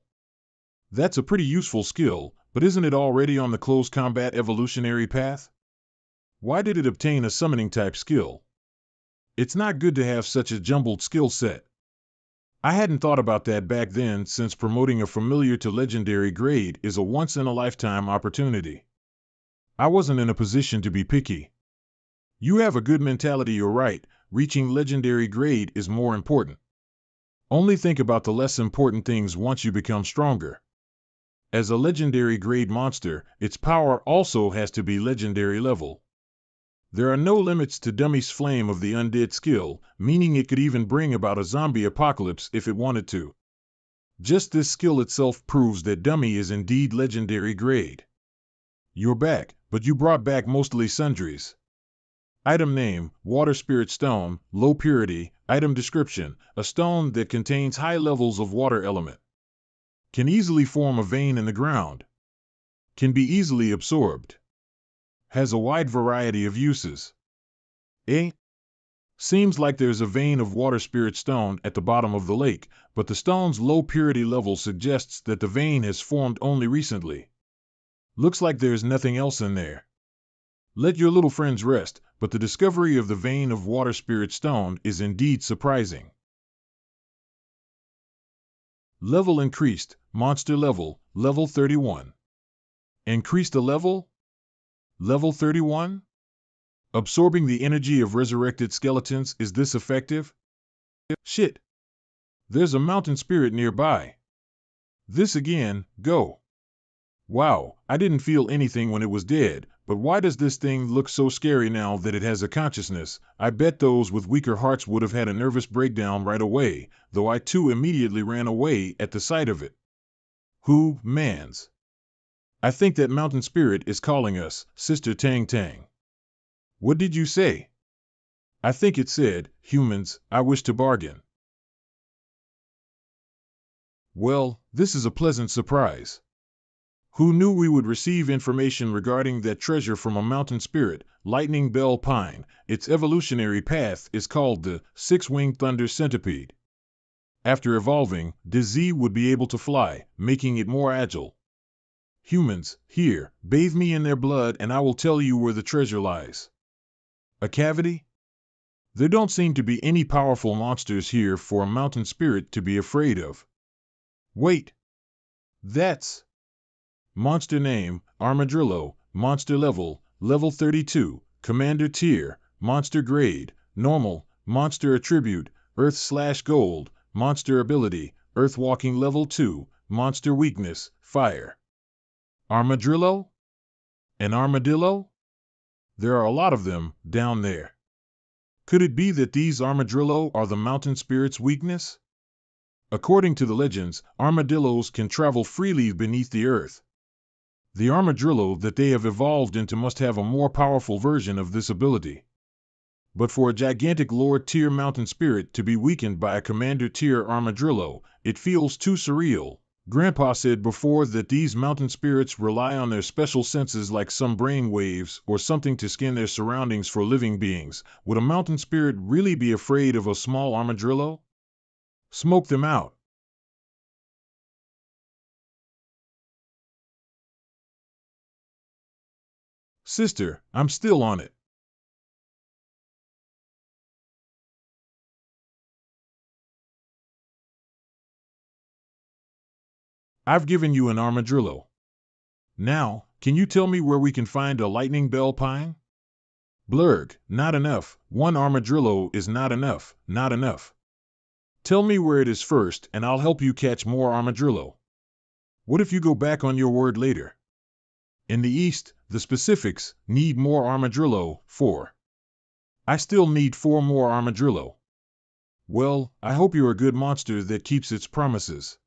That's a pretty useful skill, but isn't it already on the close combat evolutionary path? Why did it obtain a summoning type skill? It's not good to have such a jumbled skill set. I hadn't thought about that back then, since promoting a familiar to legendary grade is a once-in-a-lifetime opportunity. I wasn't in a position to be picky. You have a good mentality, you're right, reaching legendary grade is more important. Only think about the less important things once you become stronger. As a legendary grade monster, its power also has to be legendary level. There are no limits to Dummy's Flame of the Undead skill, meaning it could even bring about a zombie apocalypse if it wanted to. Just this skill itself proves that Dummy is indeed legendary grade. You're back, but you brought back mostly sundries. Item name, Water Spirit Stone, low purity, Item description: a stone that contains high levels of water element. Can easily form a vein in the ground. Can be easily absorbed. Has a wide variety of uses. A. Seems like there's a vein of water spirit stone at the bottom of the lake, but the stone's low purity level suggests that the vein has formed only recently. Looks like there's nothing else in there. Let your little friends rest, but the discovery of the vein of water spirit stone is indeed surprising. Level increased, monster level, level 31. Increased a level? Level 31? Absorbing the energy of resurrected skeletons, is this effective? Shit. There's a mountain spirit nearby. This again, go. Wow, I didn't feel anything when it was dead, but why does this thing look so scary now that it has a consciousness? I bet those with weaker hearts would have had a nervous breakdown right away, though I too immediately ran away at the sight of it. Who, mans? I think that mountain spirit is calling us, Sister Tang Tang. What did you say? I think it said, humans, I wish to bargain. Well, this is a pleasant surprise. Who knew we would receive information regarding that treasure from a mountain spirit, Lightning Bell Pine? Its evolutionary path is called the six-winged thunder centipede. After evolving, DZ would be able to fly, making it more agile. Humans, here, bathe me in their blood and I will tell you where the treasure lies. A cavity? There don't seem to be any powerful monsters here for a mountain spirit to be afraid of. Wait. That's... Monster name, Armadillo. Monster level, level 32. Commander tier, monster grade, normal. Monster attribute, Earth/Gold. Monster ability, Earth walking level 2. Monster weakness, fire. Armadillo? An armadillo? There are a lot of them down there. Could it be that these armadillo are the mountain spirit's weakness? According to the legends, armadillos can travel freely beneath the earth. The armadillo that they have evolved into must have a more powerful version of this ability. But for a gigantic Lord-tier mountain spirit to be weakened by a Commander-tier armadillo, it feels too surreal. Grandpa said before that these mountain spirits rely on their special senses like some brain waves or something to scan their surroundings for living beings. Would a mountain spirit really be afraid of a small armadillo? Smoke them out. Sister, I'm still on it. I've given you an armadillo. Now, can you tell me where we can find a lightning bell pine? Blurg, not enough. One armadillo is not enough, not enough. Tell me where it is first and I'll help you catch more armadillo. What if you go back on your word later? In the east, the specifics need more armadillo, 4. I still need 4 more armadillo. Well, I hope you're a good monster that keeps its promises.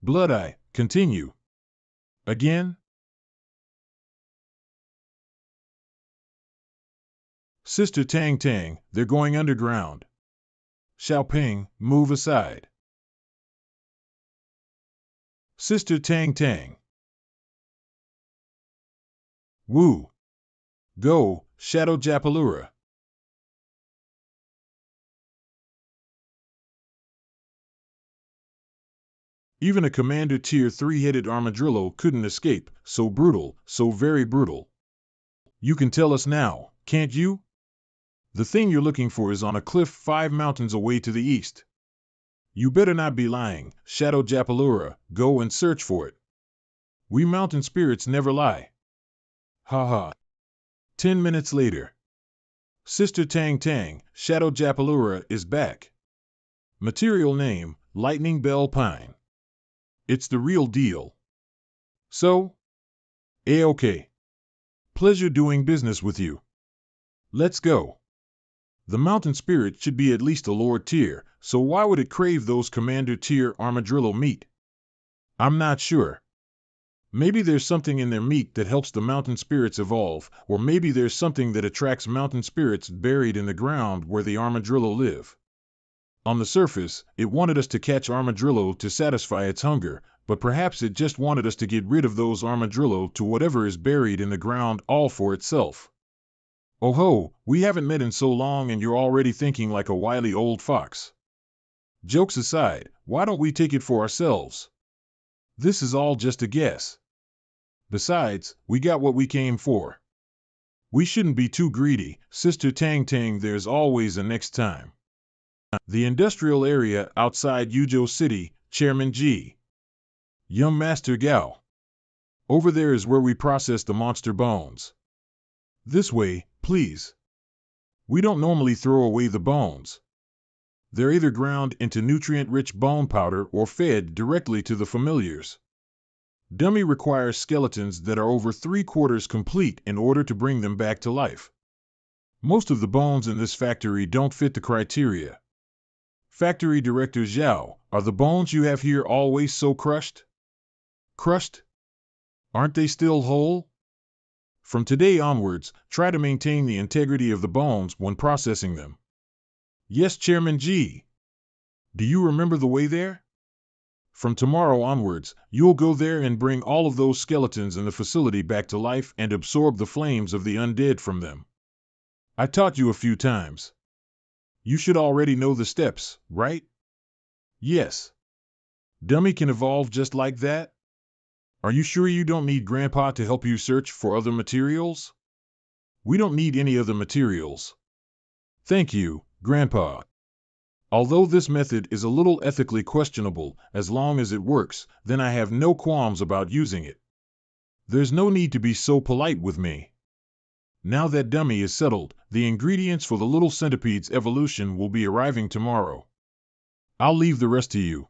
Blood Eye, continue. Again? Sister Tang Tang, they're going underground. Xiaoping, move aside. Sister Tang Tang. Woo. Go, Shadow Japalura. Even a Commander Tier 3-headed armadillo couldn't escape, so brutal, so very brutal. You can tell us now, can't you? The thing you're looking for is on a cliff 5 mountains away to the east. You better not be lying, Shadow Japalura, go and search for it. We mountain spirits never lie. Ha ha. 10 minutes later. Sister Tang Tang, Shadow Japalura is back. Material name, Lightning Bell Pine. It's the real deal. So? A-okay. Pleasure doing business with you. Let's go. The mountain spirit should be at least a Lord tier, so why would it crave those Commander tier armadillo meat? I'm not sure. Maybe there's something in their meat that helps the mountain spirits evolve, or maybe there's something that attracts mountain spirits buried in the ground where the armadillo live. On the surface, it wanted us to catch armadillo to satisfy its hunger, but perhaps it just wanted us to get rid of those armadillo to whatever is buried in the ground all for itself. Oh ho, we haven't met in so long and you're already thinking like a wily old fox. Jokes aside, why don't we take it for ourselves? This is all just a guess. Besides, we got what we came for. We shouldn't be too greedy, Sister Tang Tang, there's always a next time. The industrial area outside Yuzhou City, Chairman G. Young Master Gao. Over there is where we process the monster bones. This way, please. We don't normally throw away the bones. They're either ground into nutrient-rich bone powder or fed directly to the familiars. Dummy requires skeletons that are over 3/4 complete in order to bring them back to life. Most of the bones in this factory don't fit the criteria. Factory Director Zhao, are the bones you have here always so crushed? Crushed? Aren't they still whole? From today onwards, try to maintain the integrity of the bones when processing them. Yes, Chairman G. Do you remember the way there? From tomorrow onwards, you'll go there and bring all of those skeletons in the facility back to life and absorb the flames of the undead from them. I taught you a few times. You should already know the steps, right? Yes. Dummy can evolve just like that? Are you sure you don't need Grandpa to help you search for other materials? We don't need any other materials. Thank you, Grandpa. Although this method is a little ethically questionable, as long as it works, then I have no qualms about using it. There's no need to be so polite with me. Now that Dummy is settled, the ingredients for the little centipede's evolution will be arriving tomorrow. I'll leave the rest to you.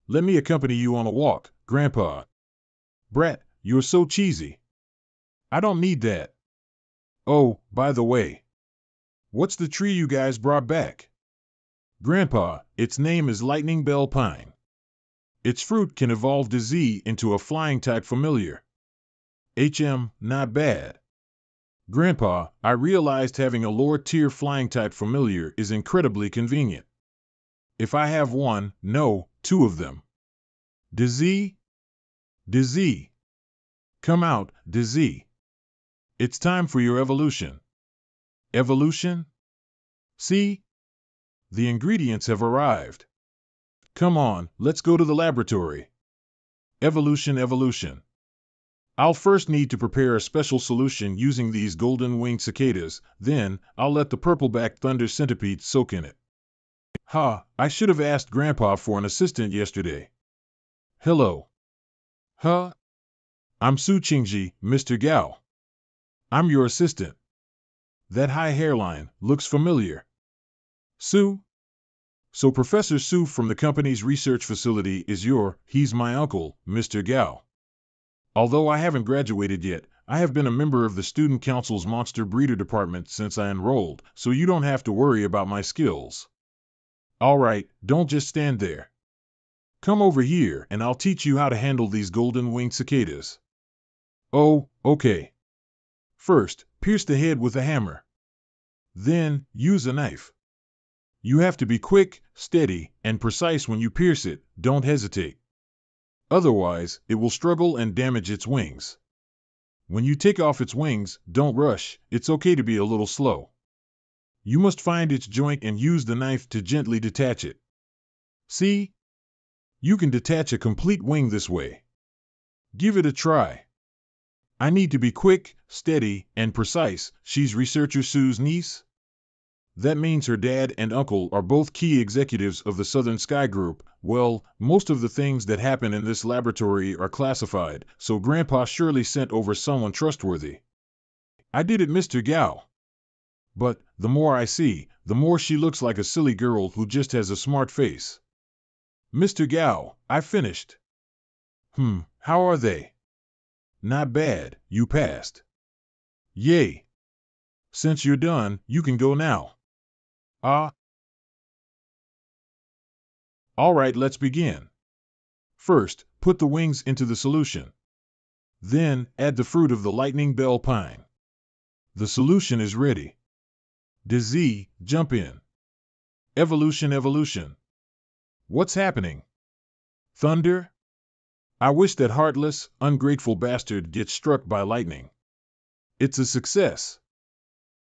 Let me accompany you on a walk, Grandpa. Brat, you're so cheesy. I don't need that. Oh, by the way. What's the tree you guys brought back? Grandpa, its name is Lightning Bell Pine. Its fruit can evolve Z into a flying-type familiar. Not bad. Grandpa, I realized having a lower-tier flying-type familiar is incredibly convenient. If I have one, no, 2 of them. Dizzy? Come out, Dizzy. It's time for your evolution. Evolution? See? The ingredients have arrived. Come on, let's go to the laboratory. Evolution. I'll first need to prepare a special solution using these golden-winged cicadas, then I'll let the purple-backed thunder centipede soak in it. Ha, I should have asked Grandpa for an assistant yesterday. Hello. Huh? I'm Su Qingji, Mr. Gao. I'm your assistant. That high hairline looks familiar. Su? So Professor Su from the company's research facility is he's my uncle, Mr. Gao. Although I haven't graduated yet, I have been a member of the Student Council's Monster Breeder Department since I enrolled, so you don't have to worry about my skills. Alright, don't just stand there. Come over here and I'll teach you how to handle these golden-winged cicadas. Oh, okay. First, pierce the head with a hammer. Then, use a knife. You have to be quick, steady, and precise when you pierce it, don't hesitate. Otherwise, it will struggle and damage its wings. When you take off its wings, don't rush, it's okay to be a little slow. You must find its joint and use the knife to gently detach it. See? You can detach a complete wing this way. Give it a try. I need to be quick, steady, and precise. She's researcher Sue's niece. That means her dad and uncle are both key executives of the Southern Sky Group. Well, most of the things that happen in this laboratory are classified, so Grandpa surely sent over someone trustworthy. I did it, Mr. Gao. But, the more I see, the more she looks like a silly girl who just has a smart face. Mr. Gao, I finished. How are they? Not bad, you passed. Yay. Since you're done, you can go now. Alright, let's begin. First, put the wings into the solution. Then, add the fruit of the lightning bell pine. The solution is ready. Dizzy, jump in. Evolution, evolution. What's happening? Thunder? I wish that heartless, ungrateful bastard gets struck by lightning. It's a success.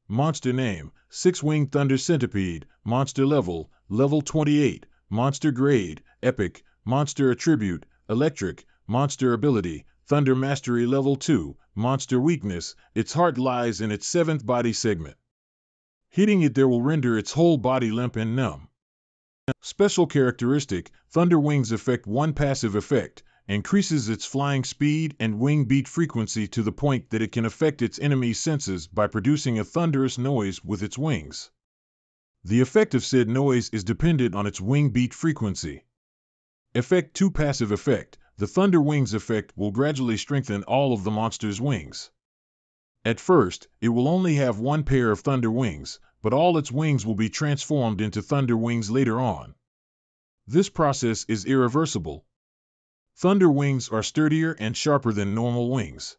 Monster name, Six-Winged Thunder Centipede, Monster level, level 28, Monster grade, Epic, Monster attribute, Electric, Monster ability, Thunder Mastery level 2, Monster weakness, its heart lies in its 7th body segment. Hitting it there will render its whole body limp and numb. Special characteristic, Thunder Wings effect 1 passive effect, increases its flying speed and wing beat frequency to the point that it can affect its enemy's senses by producing a thunderous noise with its wings. The effect of said noise is dependent on its wing beat frequency. Effect 2 passive effect, the Thunder Wings effect will gradually strengthen all of the monster's wings. At first, it will only have 1 pair of thunder wings, but all its wings will be transformed into thunder wings later on. This process is irreversible. Thunder wings are sturdier and sharper than normal wings.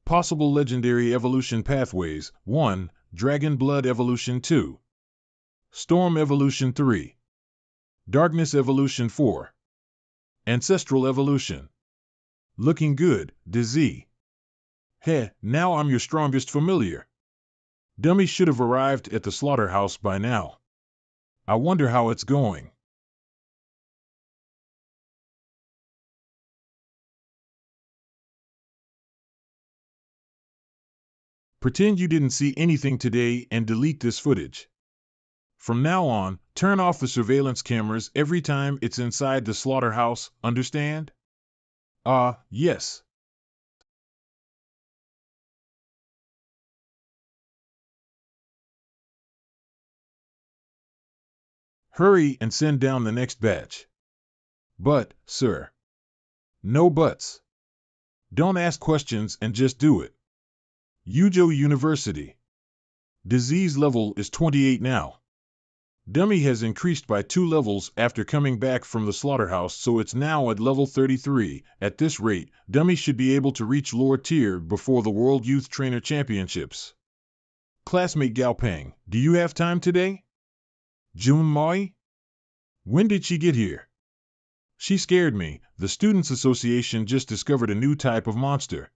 Possible legendary evolution pathways: 1. Dragon Blood Evolution 2. Storm Evolution 3. Darkness Evolution 4. Ancestral Evolution. Looking good, DZ. Heh, now I'm your strongest familiar. Dummy should have arrived at the slaughterhouse by now. I wonder how it's going. Pretend you didn't see anything today and delete this footage. From now on, turn off the surveillance cameras every time it's inside the slaughterhouse, understand? Yes. Hurry and send down the next batch. But, sir. No buts. Don't ask questions and just do it. Yujo University. Disease level is 28 now. Dummy has increased by 2 levels after coming back from the slaughterhouse, so it's now at level 33. At this rate, Dummy should be able to reach lower tier before the World Youth Trainer Championships. Classmate Gaopeng, do you have time today? Jun Moi? When did she get here? She scared me. The Students' Association just discovered a new type of monster.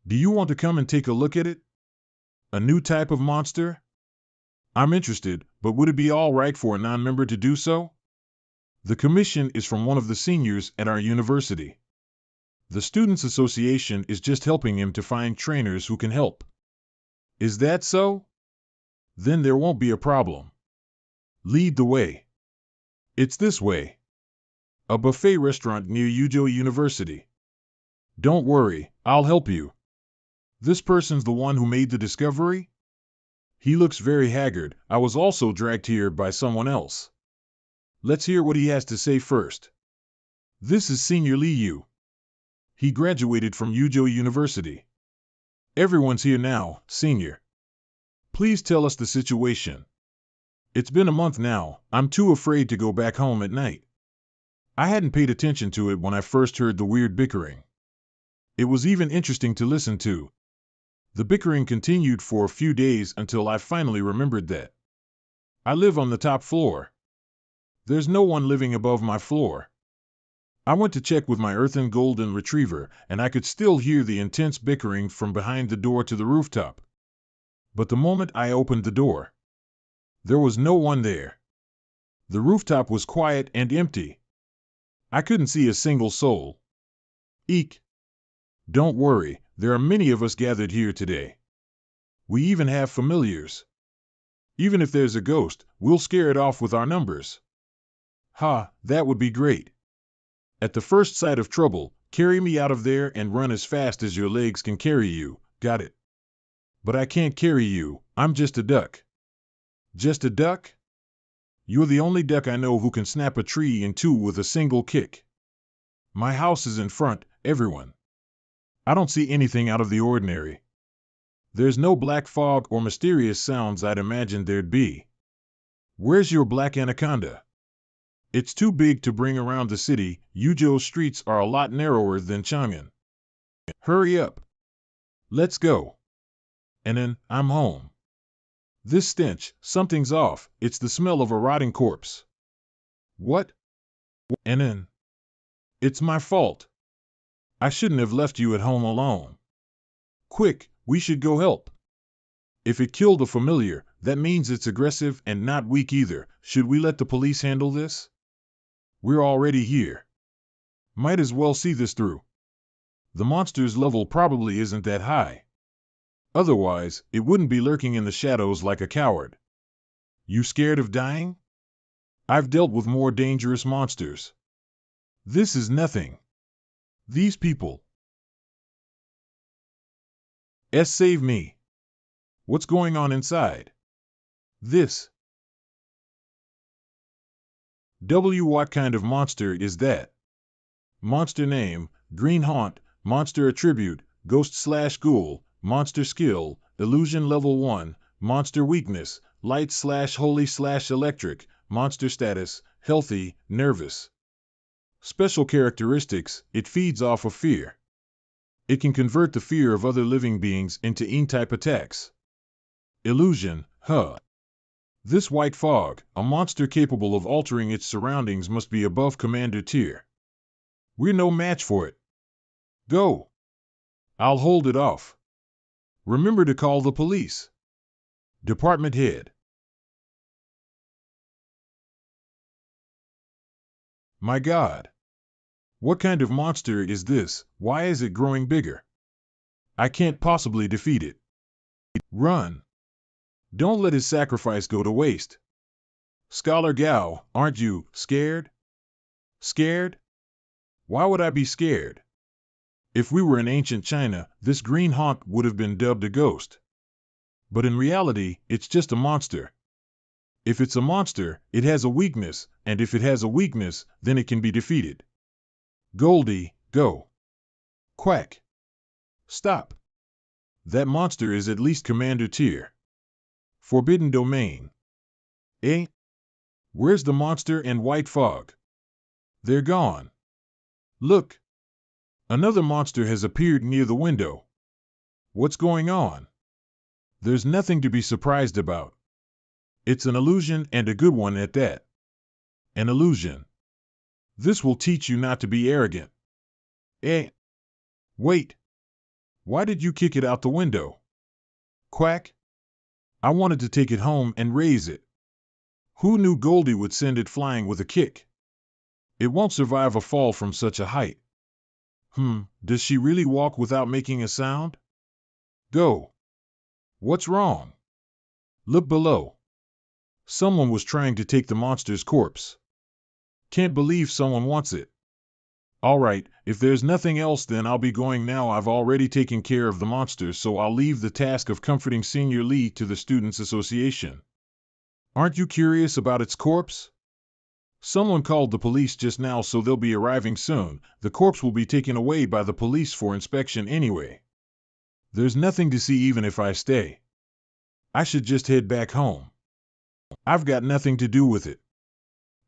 Do you want to come and take a look at it? A new type of monster? I'm interested, but would it be all right for a non-member to do so? The commission is from one of the seniors at our university. The Students' Association is just helping him to find trainers who can help. Is that so? Then there won't be a problem. Lead the way. It's this way. A buffet restaurant near Yujo University. Don't worry, I'll help you. This person's the one who made the discovery? He looks very haggard. I was also dragged here by someone else. Let's hear what he has to say first. This is Senior Li Yu. He graduated from Yujo University. Everyone's here now, Senior. Please tell us the situation. It's been a month now. I'm too afraid to go back home at night. I hadn't paid attention to it when I first heard the weird bickering. It was even interesting to listen to. The bickering continued for a few days until I finally remembered that. I live on the top floor. There's no one living above my floor. I went to check with my earthen golden retriever, and I could still hear the intense bickering from behind the door to the rooftop. But the moment I opened the door, there was no one there. The rooftop was quiet and empty. I couldn't see a single soul. Eek. Don't worry, there are many of us gathered here today. We even have familiars. Even if there's a ghost, we'll scare it off with our numbers. Ha, that would be great. At the first sight of trouble, carry me out of there and run as fast as your legs can carry you, got it? But I can't carry you, I'm just a duck. Just a duck? You're the only duck I know who can snap a tree in two with a single kick. My house is in front, everyone. I don't see anything out of the ordinary. There's no black fog or mysterious sounds I'd imagined there'd be. Where's your black anaconda? It's too big to bring around the city. Yujo's streets are a lot narrower than Chang'an. Hurry up. Let's go. And then, I'm home. This stench, something's off, it's the smell of a rotting corpse. What? And then, it's my fault. I shouldn't have left you at home alone. Quick, we should go help. If it killed a familiar, that means it's aggressive and not weak either. Should we let the police handle this? We're already here. Might as well see this through. The monster's level probably isn't that high. Otherwise, it wouldn't be lurking in the shadows like a coward. You scared of dying? I've dealt with more dangerous monsters. This is nothing. These people. Save me. What's going on inside? This. What kind of monster is that? Monster name, Green Haunt, Monster Attribute, Ghost/Ghoul, Monster Skill, Illusion Level 1, Monster Weakness, Light/Holy/Electric, Monster Status, Healthy, Nervous. Special characteristics, it feeds off of fear. It can convert the fear of other living beings into E-type attacks. Illusion, This white fog, a monster capable of altering its surroundings, must be above Commander tier. We're no match for it. Go. I'll hold it off. Remember to call the police. Department Head. My God. What kind of monster is this? Why is it growing bigger? I can't possibly defeat it. Run. Don't let his sacrifice go to waste. Scholar Gao, aren't you scared? Scared? Why would I be scared? If we were in ancient China, this green haunt would have been dubbed a ghost. But in reality, it's just a monster. If it's a monster, it has a weakness, and if it has a weakness, then it can be defeated. Goldie, go. Quack. Stop. That monster is at least Commander tier. Forbidden Domain. Eh? Where's the monster and white fog? They're gone. Look. Another monster has appeared near the window. What's going on? There's nothing to be surprised about. It's an illusion, and a good one at that. An illusion. This will teach you not to be arrogant. Eh? Wait. Why did you kick it out the window? Quack. I wanted to take it home and raise it. Who knew Goldie would send it flying with a kick? It won't survive a fall from such a height. Does she really walk without making a sound? Go. What's wrong? Look below. Someone was trying to take the monster's corpse. Can't believe someone wants it. All right, if there's nothing else, then I'll be going now. I've already taken care of the monster, so I'll leave the task of comforting Senior Lee to the Students' Association. Aren't you curious about its corpse? Someone called the police just now, so they'll be arriving soon. The corpse will be taken away by the police for inspection anyway. There's nothing to see even if I stay. I should just head back home. I've got nothing to do with it.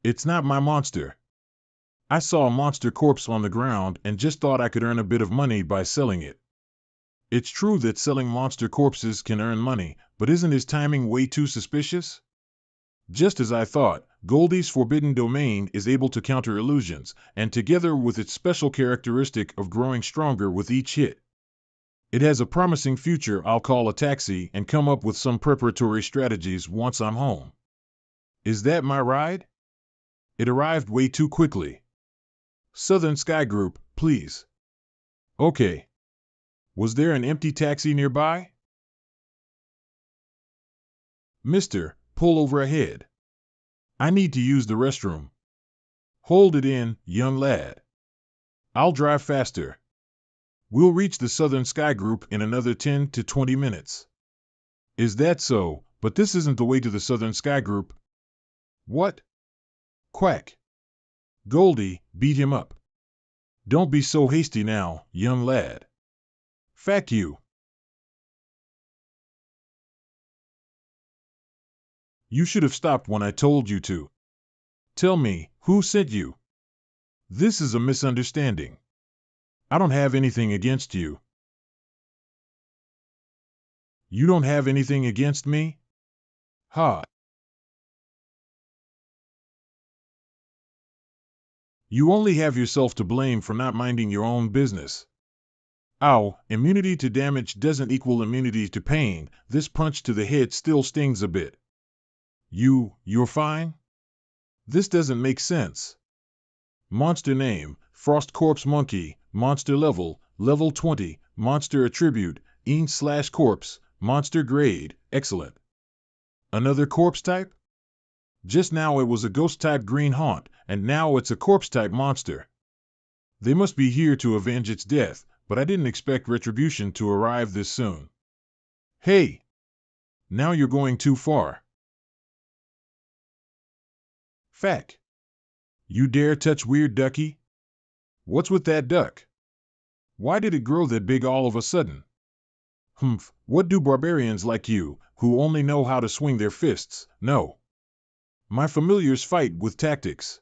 It's not my monster. I saw a monster corpse on the ground and just thought I could earn a bit of money by selling it. It's true that selling monster corpses can earn money, but isn't his timing way too suspicious? Just as I thought, Goldie's Forbidden Domain is able to counter illusions, and together with its special characteristic of growing stronger with each hit. It has a promising future. I'll call a taxi and come up with some preparatory strategies once I'm home. Is that my ride? It arrived way too quickly. Southern Sky Group, please. Okay. Was there an empty taxi nearby? Mister, pull over ahead. I need to use the restroom. Hold it in, young lad. I'll drive faster. We'll reach the Southern Sky Group in another 10 to 20 minutes. Is that so? But this isn't the way to the Southern Sky Group. What? Quack. Goldie, beat him up. Don't be so hasty now, young lad. Fact you. You should have stopped when I told you to. Tell me, who sent you? This is a misunderstanding. I don't have anything against you. You don't have anything against me? Ha! You only have yourself to blame for not minding your own business. Ow, immunity to damage doesn't equal immunity to pain. This punch to the head still stings a bit. You're fine? This doesn't make sense. Monster name, Frost Corpse Monkey, monster level, level 20, monster attribute, Een/corpse, monster grade, excellent. Another corpse type? Just now it was a ghost type green haunt, and now it's a corpse type monster. They must be here to avenge its death, but I didn't expect retribution to arrive this soon. Hey! Now you're going too far. Fact. You dare touch Weird Ducky? What's with that duck? Why did it grow that big all of a sudden? Humph, what do barbarians like you, who only know how to swing their fists, know? My familiars fight with tactics.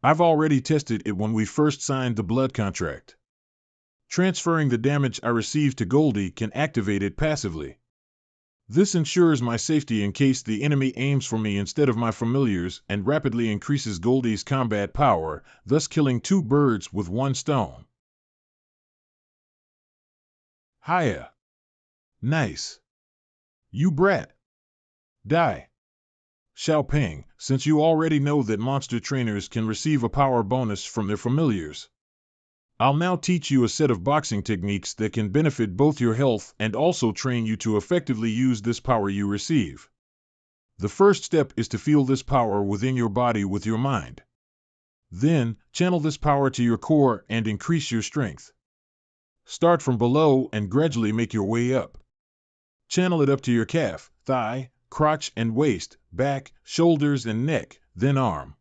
I've already tested it when we first signed the blood contract. Transferring the damage I received to Goldie can activate it passively. This ensures my safety in case the enemy aims for me instead of my familiars and rapidly increases Goldie's combat power, thus killing 2 birds with 1 stone. Hiya. Nice. You brat. Die. Xiaoping, since you already know that monster trainers can receive a power bonus from their familiars, I'll now teach you a set of boxing techniques that can benefit both your health and also train you to effectively use this power you receive. The first step is to feel this power within your body with your mind. Then, channel this power to your core and increase your strength. Start from below and gradually make your way up. Channel it up to your calf, thigh, crotch and waist, back, shoulders and neck, then arm,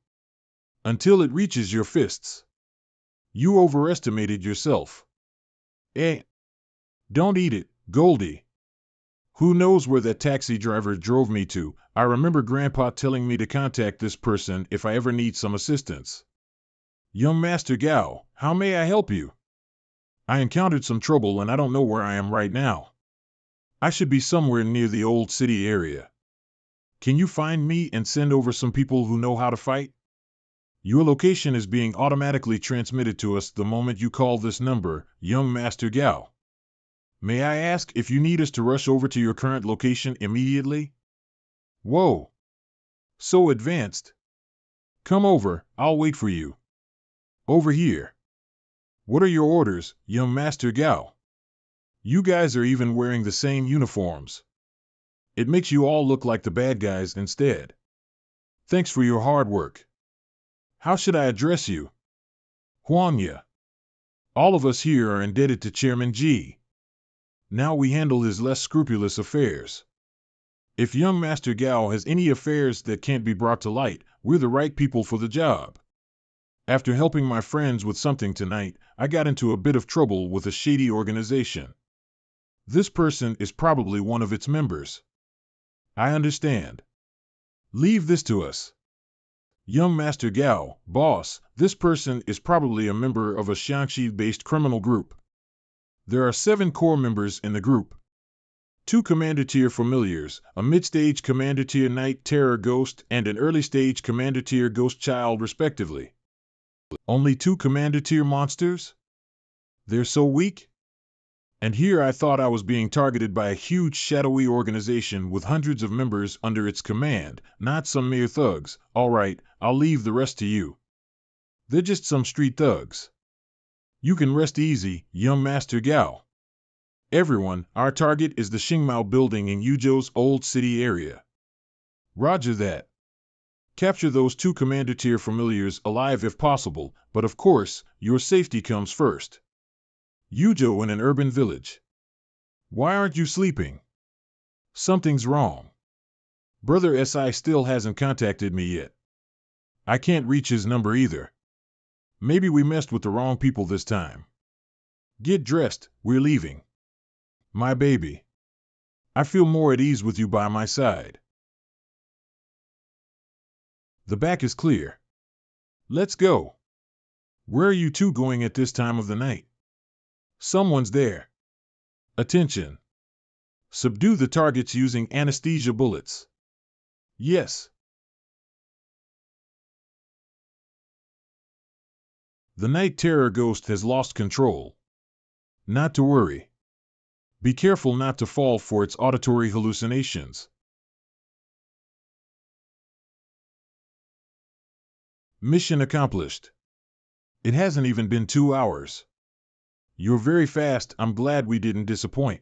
until it reaches your fists. You overestimated yourself. Don't eat it, Goldie. Who knows where that taxi driver drove me to? I remember Grandpa telling me to contact this person if I ever need some assistance. Young Master Gao, how may I help you? I encountered some trouble and I don't know where I am right now. I should be somewhere near the old city area. Can you find me and send over some people who know how to fight? Your location is being automatically transmitted to us the moment you call this number, Young Master Gao. May I ask if you need us to rush over to your current location immediately? Whoa! So advanced. Come over, I'll wait for you. Over here. What are your orders, Young Master Gao? You guys are even wearing the same uniforms. It makes you all look like the bad guys instead. Thanks for your hard work. How should I address you? Huanya. All of us here are indebted to Chairman G. Now we handle his less scrupulous affairs. If young Master Gao has any affairs that can't be brought to light, we're the right people for the job. After helping my friends with something tonight, I got into a bit of trouble with a shady organization. This person is probably one of its members. I understand. Leave this to us. Young Master Gao, boss, this person is probably a member of a Xiangxi-based criminal group. There are 7 core members in the group. 2 Commander-tier familiars, a mid-stage Commander-tier Night Terror Ghost, and an early-stage Commander-tier Ghost Child respectively. Only 2 Commander-tier monsters? They're so weak? And here I thought I was being targeted by a huge shadowy organization with hundreds of members under its command, not some mere thugs. All right, I'll leave the rest to you. They're just some street thugs. You can rest easy, young Master Gao. Everyone, our target is the Xingmao building in Yuzhou's old city area. Roger that. Capture those 2 Commander-tier familiars alive if possible, but of course, your safety comes first. Yuzhou in an urban village. Why aren't you sleeping? Something's wrong. Brother S.I. still hasn't contacted me yet. I can't reach his number either. Maybe we messed with the wrong people this time. Get dressed, we're leaving. My baby. I feel more at ease with you by my side. The back is clear. Let's go. Where are you 2 going at this time of the night? Someone's there. Attention. Subdue the targets using anesthesia bullets. Yes. The night terror ghost has lost control. Not to worry. Be careful not to fall for its auditory hallucinations. Mission accomplished. It hasn't even been 2 hours. You're very fast, I'm glad we didn't disappoint.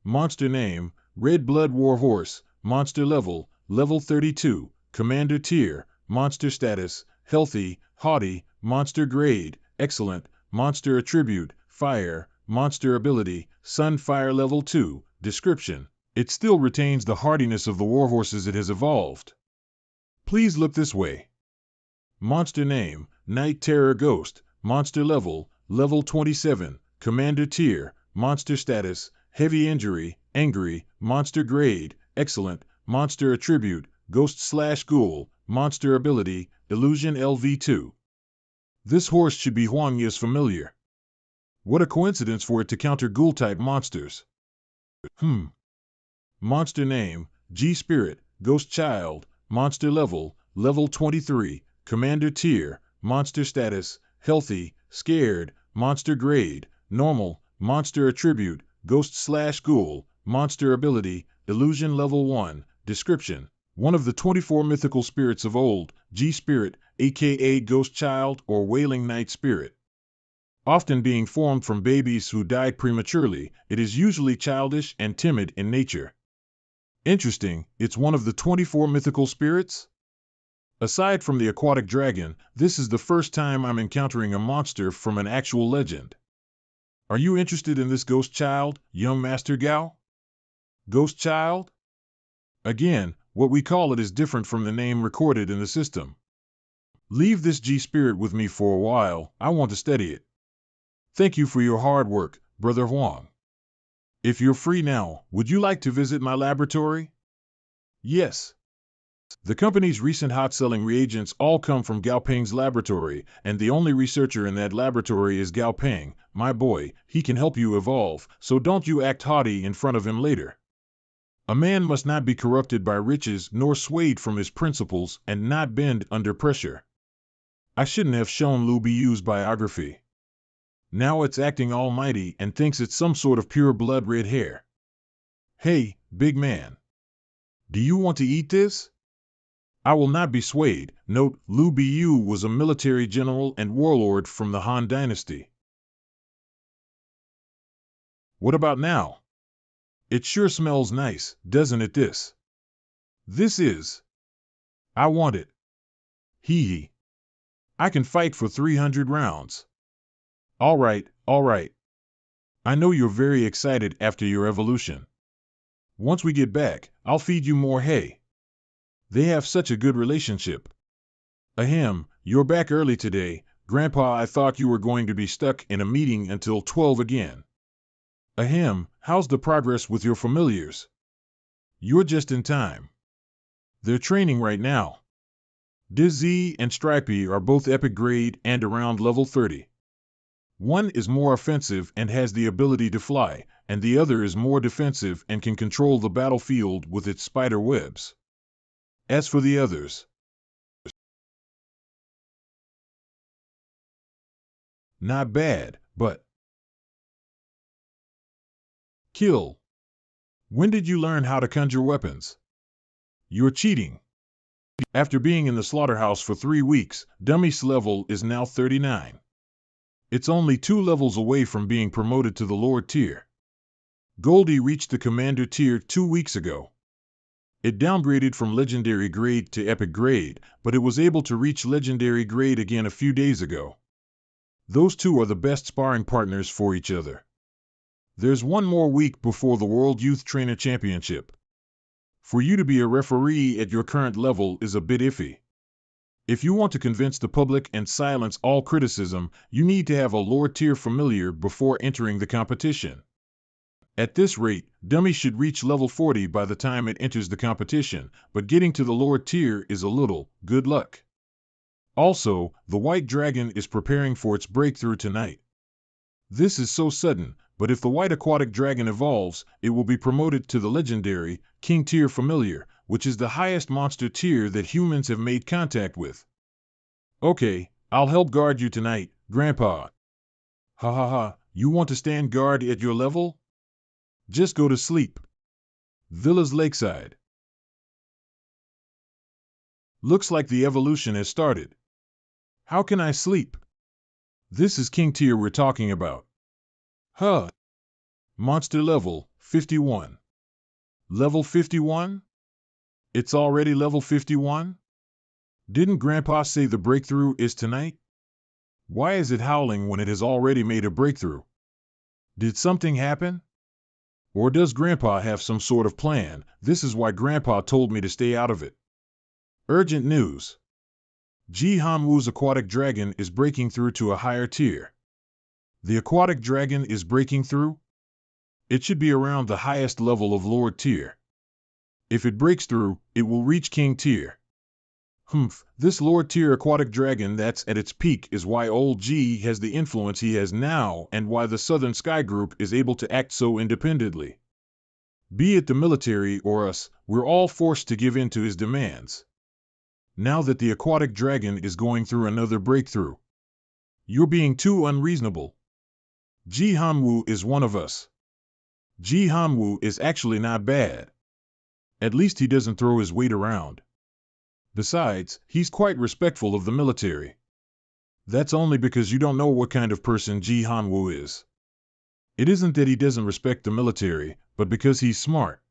Monster name, Red Blood Warhorse, monster level, level 32, commander tier, monster status, healthy, haughty, monster grade, excellent, monster attribute, fire, monster ability, sun fire level 2, description. It still retains the hardiness of the warhorses it has evolved. Please look this way. Monster name, Night Terror Ghost, monster level, level 27, commander tier, monster status, heavy injury, angry, monster grade, excellent, monster attribute, ghost/ghoul, monster ability, illusion LV2. This horse should be Huangya's familiar. What a coincidence for it to counter ghoul-type monsters. Monster name, G-Spirit, Ghost Child, monster level, level 23, commander tier, monster status, healthy, scared, monster grade, normal, monster attribute, ghost/ghoul, monster ability, illusion level 1, description. One of the 24 mythical spirits of old, G-Spirit, aka Ghost Child or Wailing Night Spirit. Often being formed from babies who died prematurely, it is usually childish and timid in nature. Interesting, it's one of the 24 mythical spirits? Aside from the aquatic dragon, this is the first time I'm encountering a monster from an actual legend. Are you interested in this ghost child, young Master Gao? Ghost child? Again, what we call it is different from the name recorded in the system. Leave this G-Spirit with me for a while, I want to study it. Thank you for your hard work, Brother Huang. If you're free now, would you like to visit my laboratory? Yes. The company's recent hot-selling reagents all come from Gao Peng's laboratory, and the only researcher in that laboratory is Gao Peng, my boy. He can help you evolve, so don't you act haughty in front of him later. A man must not be corrupted by riches nor swayed from his principles and not bend under pressure. I shouldn't have shown Lu Biyu's biography. Now it's acting almighty and thinks it's some sort of pure blood red hair. Hey, big man. Do you want to eat this? I will not be swayed. Note, Lu Biyu was a military general and warlord from the Han Dynasty. What about now? It sure smells nice, doesn't it this? This is. I want it. Hee hee. I can fight for 300 rounds. All right, all right. I know you're very excited after your evolution. Once we get back, I'll feed you more hay. They have such a good relationship. Ahem, you're back early today, Grandpa. I thought you were going to be stuck in a meeting until 12 again. Ahem, how's the progress with your familiars? You're just in time. They're training right now. Dizzy and Stripey are both epic grade and around level 30. One is more offensive and has the ability to fly, and the other is more defensive and can control the battlefield with its spider webs. As for the others, not bad, but kill. When did you learn how to conjure weapons? You're cheating. After being in the slaughterhouse for 3 weeks, Dummy's level is now 39. It's only 2 levels away from being promoted to the Lord tier. Goldie reached the Commander tier 2 weeks ago. It downgraded from Legendary grade to Epic grade, but it was able to reach Legendary grade again a few days ago. Those two are the best sparring partners for each other. There's 1 more week before the World Youth Trainer Championship. For you to be a referee at your current level is a bit iffy. If you want to convince the public and silence all criticism, you need to have a Lord tier familiar before entering the competition. At this rate, Dummy should reach level 40 by the time it enters the competition, but getting to the Lord tier is a little good luck. Also, the White Dragon is preparing for its breakthrough tonight. This is so sudden, but if the White Aquatic Dragon evolves, it will be promoted to the Legendary, King tier familiar, which is the highest monster tier that humans have made contact with. Okay, I'll help guard you tonight, Grandpa. Ha ha ha, you want to stand guard at your level? Just go to sleep. Villa's Lakeside. Looks like the evolution has started. How can I sleep? This is King Tier we're talking about. Huh. Monster level, 51. Level 51? It's already level 51? Didn't Grandpa say the breakthrough is tonight? Why is it howling when it has already made a breakthrough? Did something happen? Or does Grandpa have some sort of plan? This is why Grandpa told me to stay out of it. Urgent news. Jihanwu's aquatic dragon is breaking through to a higher tier. The aquatic dragon is breaking through? It should be around the highest level of Lord tier. If it breaks through, it will reach King tier. This Lord tier aquatic dragon that's at its peak is why old G has the influence he has now and why the Southern Sky Group is able to act so independently. Be it the military or us, we're all forced to give in to his demands. Now that the aquatic dragon is going through another breakthrough. You're being too unreasonable. Jihanwu is one of us. Jihanwu is actually not bad. At least he doesn't throw his weight around. Besides, he's quite respectful of the military. That's only because you don't know what kind of person Jihanwu is. It isn't that he doesn't respect the military, but because he's smart.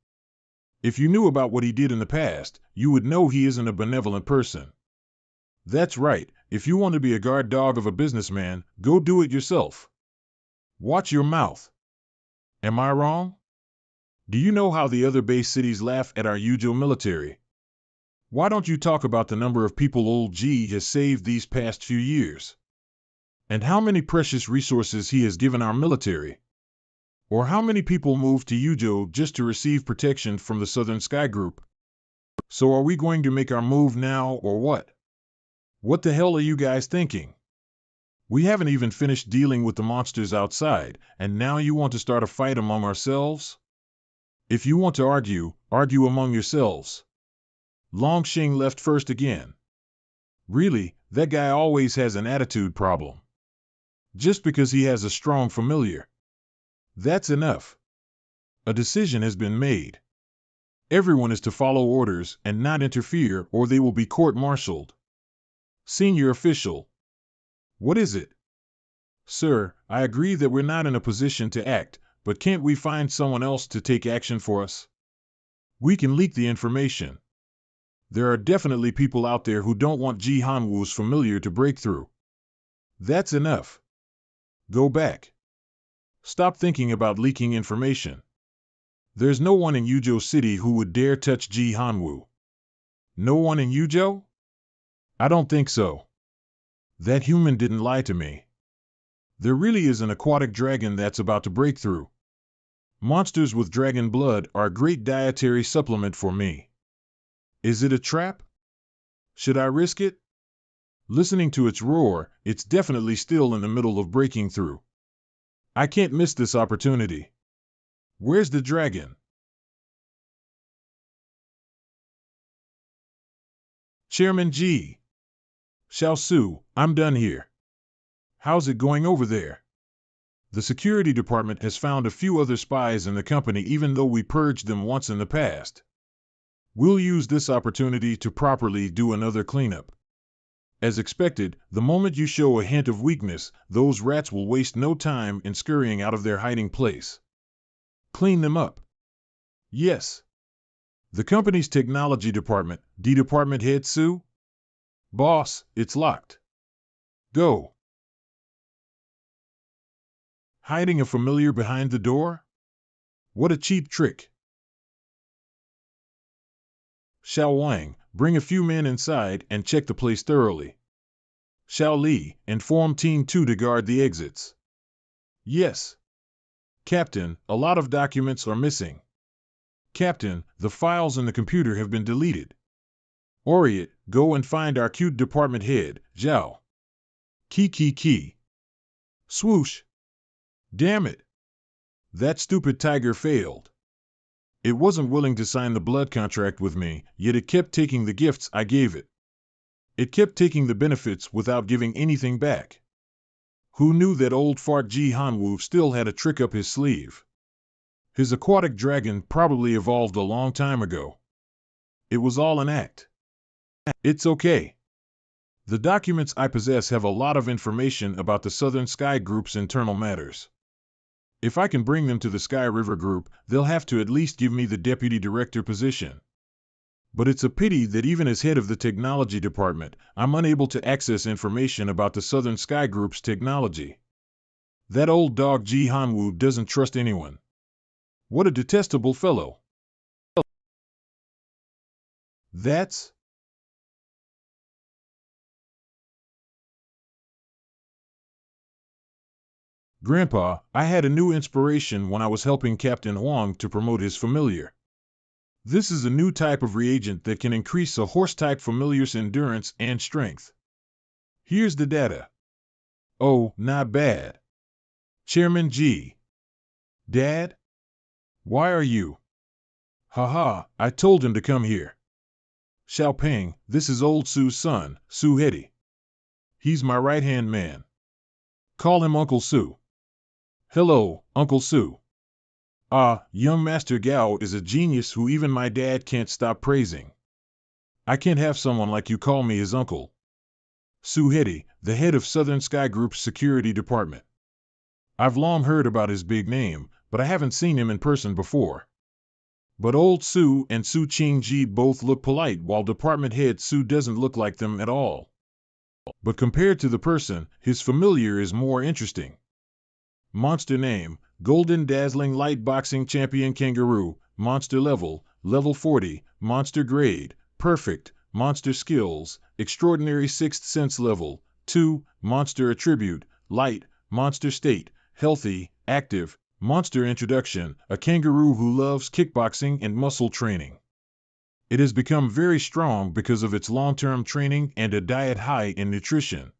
If you knew about what he did in the past, you would know he isn't a benevolent person. That's right, if you want to be a guard dog of a businessman, go do it yourself. Watch your mouth. Am I wrong? Do you know how the other base cities laugh at our Yujo military? Why don't you talk about the number of people old G has saved these past few years? And how many precious resources he has given our military? Or how many people moved to Yujo just to receive protection from the Southern Sky Group? So are we going to make our move now or what? What the hell are you guys thinking? We haven't even finished dealing with the monsters outside, and now you want to start a fight among ourselves? If you want to argue, argue among yourselves. Longxing left first again. Really, that guy always has an attitude problem. Just because he has a strong familiar. That's enough. A decision has been made. Everyone is to follow orders and not interfere or they will be court-martialed. Senior official. What is it? Sir, I agree that we're not in a position to act, but can't we find someone else to take action for us? We can leak the information. There are definitely people out there who don't want Jihanwu's familiar to break through. That's enough. Go back. Stop thinking about leaking information. There's no one in Yujo City who would dare touch Jihanwu. No one in Yujo? I don't think so. That human didn't lie to me. There really is an aquatic dragon that's about to break through. Monsters with dragon blood are a great dietary supplement for me. Is it a trap? Should I risk it? Listening to its roar, it's definitely still in the middle of breaking through. I can't miss this opportunity. Where's the dragon? Chairman G. Xiaosu, I'm done here. How's it going over there? The security department has found a few other spies in the company even though we purged them once in the past. We'll use this opportunity to properly do another cleanup. As expected, the moment you show a hint of weakness, those rats will waste no time in scurrying out of their hiding place. Clean them up. Yes. The company's technology department, D department head Sue? Boss, it's locked. Go. Hiding a familiar behind the door? What a cheap trick. Xiao Wang, bring a few men inside and check the place thoroughly. Xiao Li, inform Team 2 to guard the exits. Yes. Captain, a lot of documents are missing. Captain, the files in the computer have been deleted. Oriot, go and find our cute department head, Zhao. Key. Swoosh. Damn it. That stupid tiger failed. It wasn't willing to sign the blood contract with me, yet it kept taking the gifts I gave it. It kept taking the benefits without giving anything back. Who knew that old fart Manwha still had a trick up his sleeve? His aquatic dragon probably evolved a long time ago. It was all an act. It's okay. The documents I possess have a lot of information about the Southern Sky Group's internal matters. If I can bring them to the Sky River Group, they'll have to at least give me the deputy director position. But it's a pity that even as head of the technology department, I'm unable to access information about the Southern Sky Group's technology. That old dog Manwha doesn't trust anyone. What a detestable fellow. That's Grandpa, I had a new inspiration when I was helping Captain Huang to promote his familiar. This is a new type of reagent that can increase a horse-type familiar's endurance and strength. Here's the data. Oh, not bad. Chairman G. Dad? Why are you? Haha, I told him to come here. Xiaoping, this is old Su's son, Su Heti. He's my right-hand man. Call him Uncle Su. Hello, Uncle Su. Young Master Gao is a genius who even my dad can't stop praising. I can't have someone like you call me his uncle. Su Heti, the head of Southern Sky Group's security department. I've long heard about his big name, but I haven't seen him in person before. But old Su and Su Qingji both look polite, while department head Su doesn't look like them at all. But compared to the person, his familiar is more interesting. Monster name, Golden Dazzling Light Boxing Champion Kangaroo, Monster Level, Level 40, Monster Grade, Perfect, Monster Skills, Extraordinary Sixth Sense Level, 2, Monster Attribute, Light, Monster State, Healthy, Active, Monster Introduction, a kangaroo who loves kickboxing and muscle training. It has become very strong because of its long-term training and a diet high in nutrition.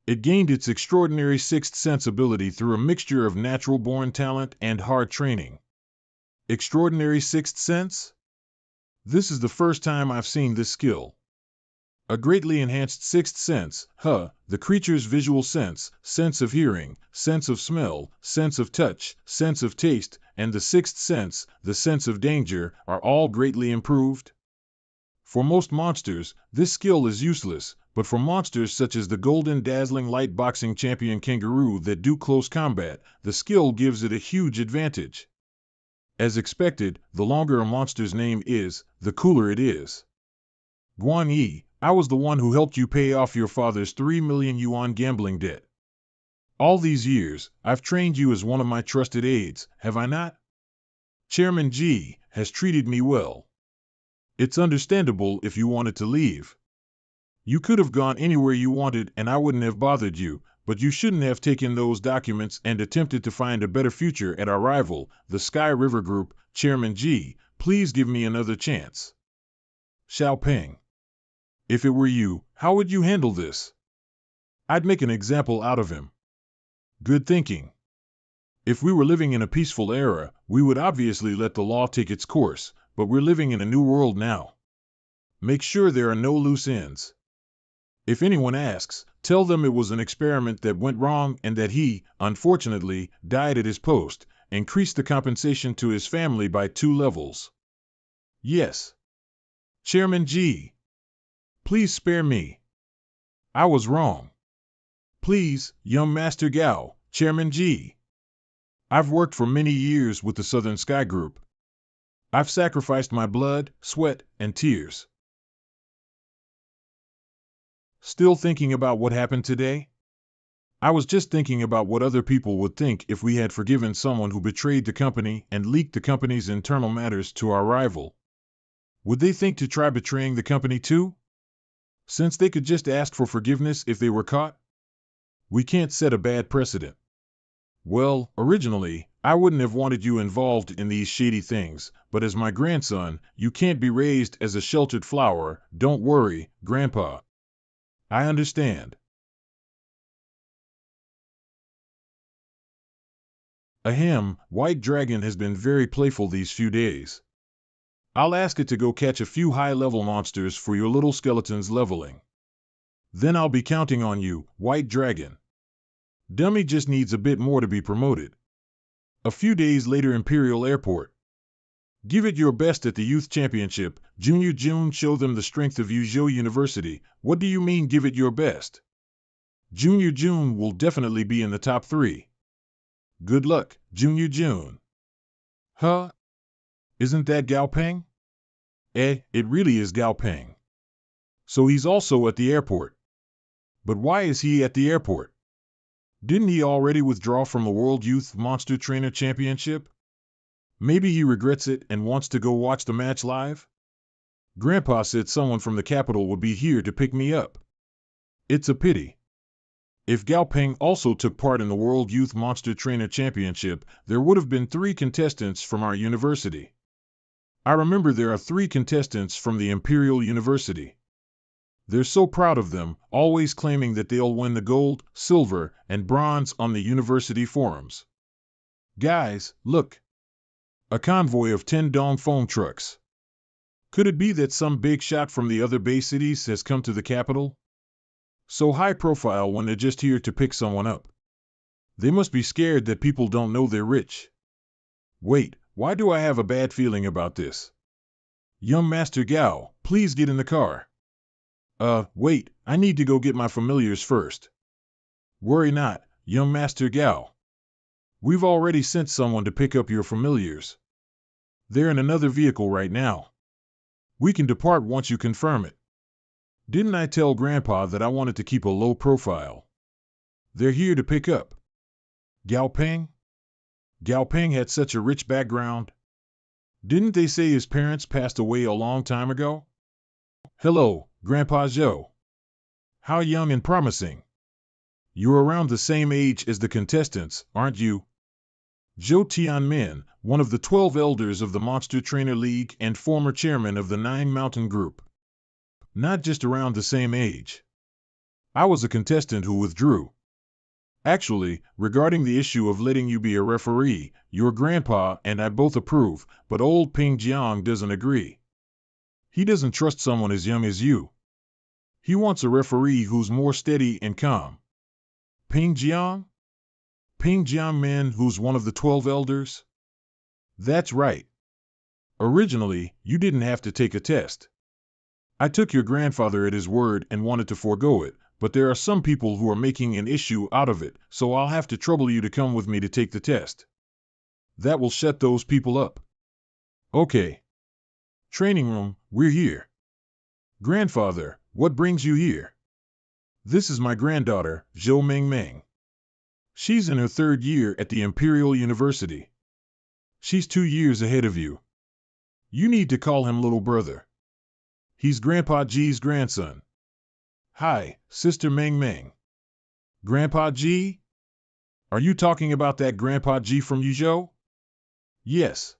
It gained its extraordinary sixth sense ability through a mixture of natural-born talent and hard training. Extraordinary sixth sense? This is the first time I've seen this skill. A greatly enhanced sixth sense, the creature's visual sense, sense of hearing, sense of smell, sense of touch, sense of taste, and the sixth sense, the sense of danger, are all greatly improved. For most monsters, this skill is useless, but for monsters such as the Golden Dazzling Light Boxing Champion Kangaroo that do close combat, the skill gives it a huge advantage. As expected, the longer a monster's name is, the cooler it is. Guan Yi, I was the one who helped you pay off your father's 3 million yuan gambling debt. All these years, I've trained you as one of my trusted aides, have I not? Chairman G has treated me well. It's understandable if you wanted to leave. You could have gone anywhere you wanted and I wouldn't have bothered you, but you shouldn't have taken those documents and attempted to find a better future at our rival, the Sky River Group. Chairman G, please give me another chance. Xiaoping. If it were you, how would you handle this? I'd make an example out of him. Good thinking. If we were living in a peaceful era, we would obviously let the law take its course, but we're living in a new world now. Make sure there are no loose ends. If anyone asks, tell them it was an experiment that went wrong and that he, unfortunately, died at his post. Increase the compensation to his family by 2 levels. Yes. Chairman G. Please spare me. I was wrong. Please, young Master Gao, Chairman G. I've worked for many years with the Southern Sky Group. I've sacrificed my blood, sweat, and tears. Still thinking about what happened today? I was just thinking about what other people would think if we had forgiven someone who betrayed the company and leaked the company's internal matters to our rival. Would they think to try betraying the company too? Since they could just ask for forgiveness if they were caught? We can't set a bad precedent. Well, originally, I wouldn't have wanted you involved in these shady things, but as my grandson, you can't be raised as a sheltered flower. Don't worry, Grandpa. I understand. Ahem, White Dragon has been very playful these few days. I'll ask it to go catch a few high-level monsters for your little skeleton's leveling. Then I'll be counting on you, White Dragon. Dummy just needs a bit more to be promoted. A few days later, Imperial Airport. Give it your best at the Youth Championship. Junior June, show them the strength of Yuzhou University. What do you mean, give it your best? Junior June will definitely be in the top 3. Good luck, Junior June. Huh? Isn't that Gao Peng? It really is Gao Peng. So he's also at the airport. But why is he at the airport? Didn't he already withdraw from the World Youth Monster Trainer Championship? Maybe he regrets it and wants to go watch the match live? Grandpa said someone from the capital would be here to pick me up. It's a pity. If Gao Peng also took part in the World Youth Monster Trainer Championship, there would have been 3 contestants from our university. I remember there are 3 contestants from the Imperial University. They're so proud of them, always claiming that they'll win the gold, silver, and bronze on the university forums. Guys, look. A convoy of 10 Dong Foam trucks. Could it be that some big shot from the other Bay cities has come to the capital? So high profile when they're just here to pick someone up. They must be scared that people don't know they're rich. Wait, why do I have a bad feeling about this? Young Master Gao, please get in the car. Wait, I need to go get my familiars first. Worry not, young Master Gao. We've already sent someone to pick up your familiars. They're in another vehicle right now. We can depart once you confirm it. Didn't I tell Grandpa that I wanted to keep a low profile? They're here to pick up. Gao Peng? Gao Peng had such a rich background. Didn't they say his parents passed away a long time ago? Hello, Grandpa Zhou. How young and promising. You're around the same age as the contestants, aren't you? Zhou Tianmin, one of the 12 elders of the Monster Trainer League and former chairman of the 9 Mountain Group. Not just around the same age. I was a contestant who withdrew. Actually, regarding the issue of letting you be a referee, your grandpa and I both approve, but old Ping Jiang doesn't agree. He doesn't trust someone as young as you. He wants a referee who's more steady and calm. Ping Jiang? Ping Jiang Man, who's one of the 12 elders? That's right. Originally, you didn't have to take a test. I took your grandfather at his word and wanted to forego it, but there are some people who are making an issue out of it, so I'll have to trouble you to come with me to take the test. That will shut those people up. Okay. Training room, we're here. Grandfather, what brings you here? This is my granddaughter, Zhou Mingming. She's in her 3rd year at the Imperial University. She's 2 years ahead of you. You need to call him little brother. He's Grandpa G's grandson. Hi, Sister Meng Meng. Grandpa G? Are you talking about that Grandpa G from Yuzhou? Yes.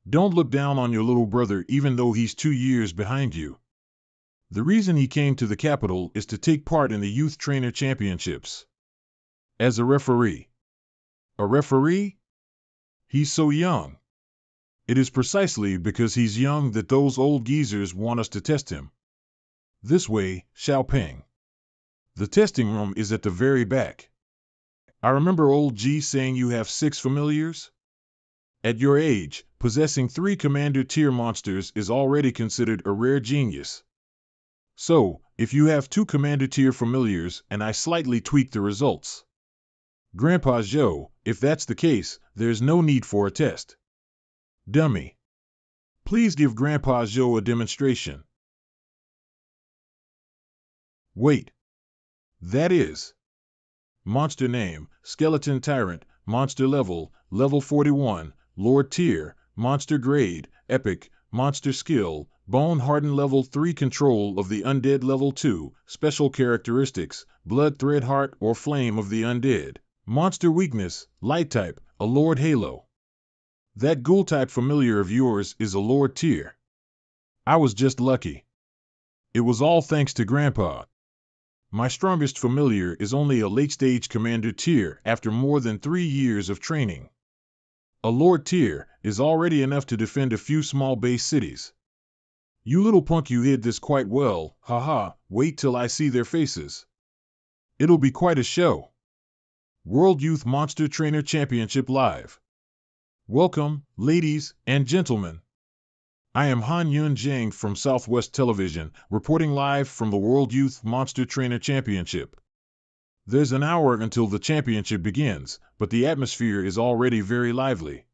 Don't look down on your little brother even though he's 2 years behind you. The reason he came to the capital is to take part in the Youth Trainer Championships. As a referee. A referee? He's so young. It is precisely because he's young that those old geezers want us to test him. This way, Xiaoping. The testing room is at the very back. I remember old G saying you have 6 familiars? At your age, possessing 3 commander tier monsters is already considered a rare genius. So, if you have 2 commander tier familiars and I slightly tweak the results. Grandpa Zhou, if that's the case, there's no need for a test. Dummy. Please give Grandpa Zhou a demonstration. Wait. That is. Monster name, Skeleton Tyrant, Monster level, level 41, Lord tier, Monster grade, Epic, Monster skill, Bone Harden level 3 control of the Undead level 2, special characteristics, Blood Thread Heart or Flame of the Undead. Monster weakness, Light type, a Lord Halo. That Ghoul type familiar of yours is a Lord tier. I was just lucky. It was all thanks to Grandpa. My strongest familiar is only a late-stage commander tier after more than 3 years of training. A lord tier is already enough to defend a few small base cities. You little punk, you hid this quite well, haha, wait till I see their faces. It'll be quite a show. World Youth Monster Trainer Championship Live. Welcome, ladies and gentlemen. I am Han Yun Jang from Southwest Television, reporting live from the World Youth Monster Trainer Championship. There's an hour until the championship begins, but the atmosphere is already very lively.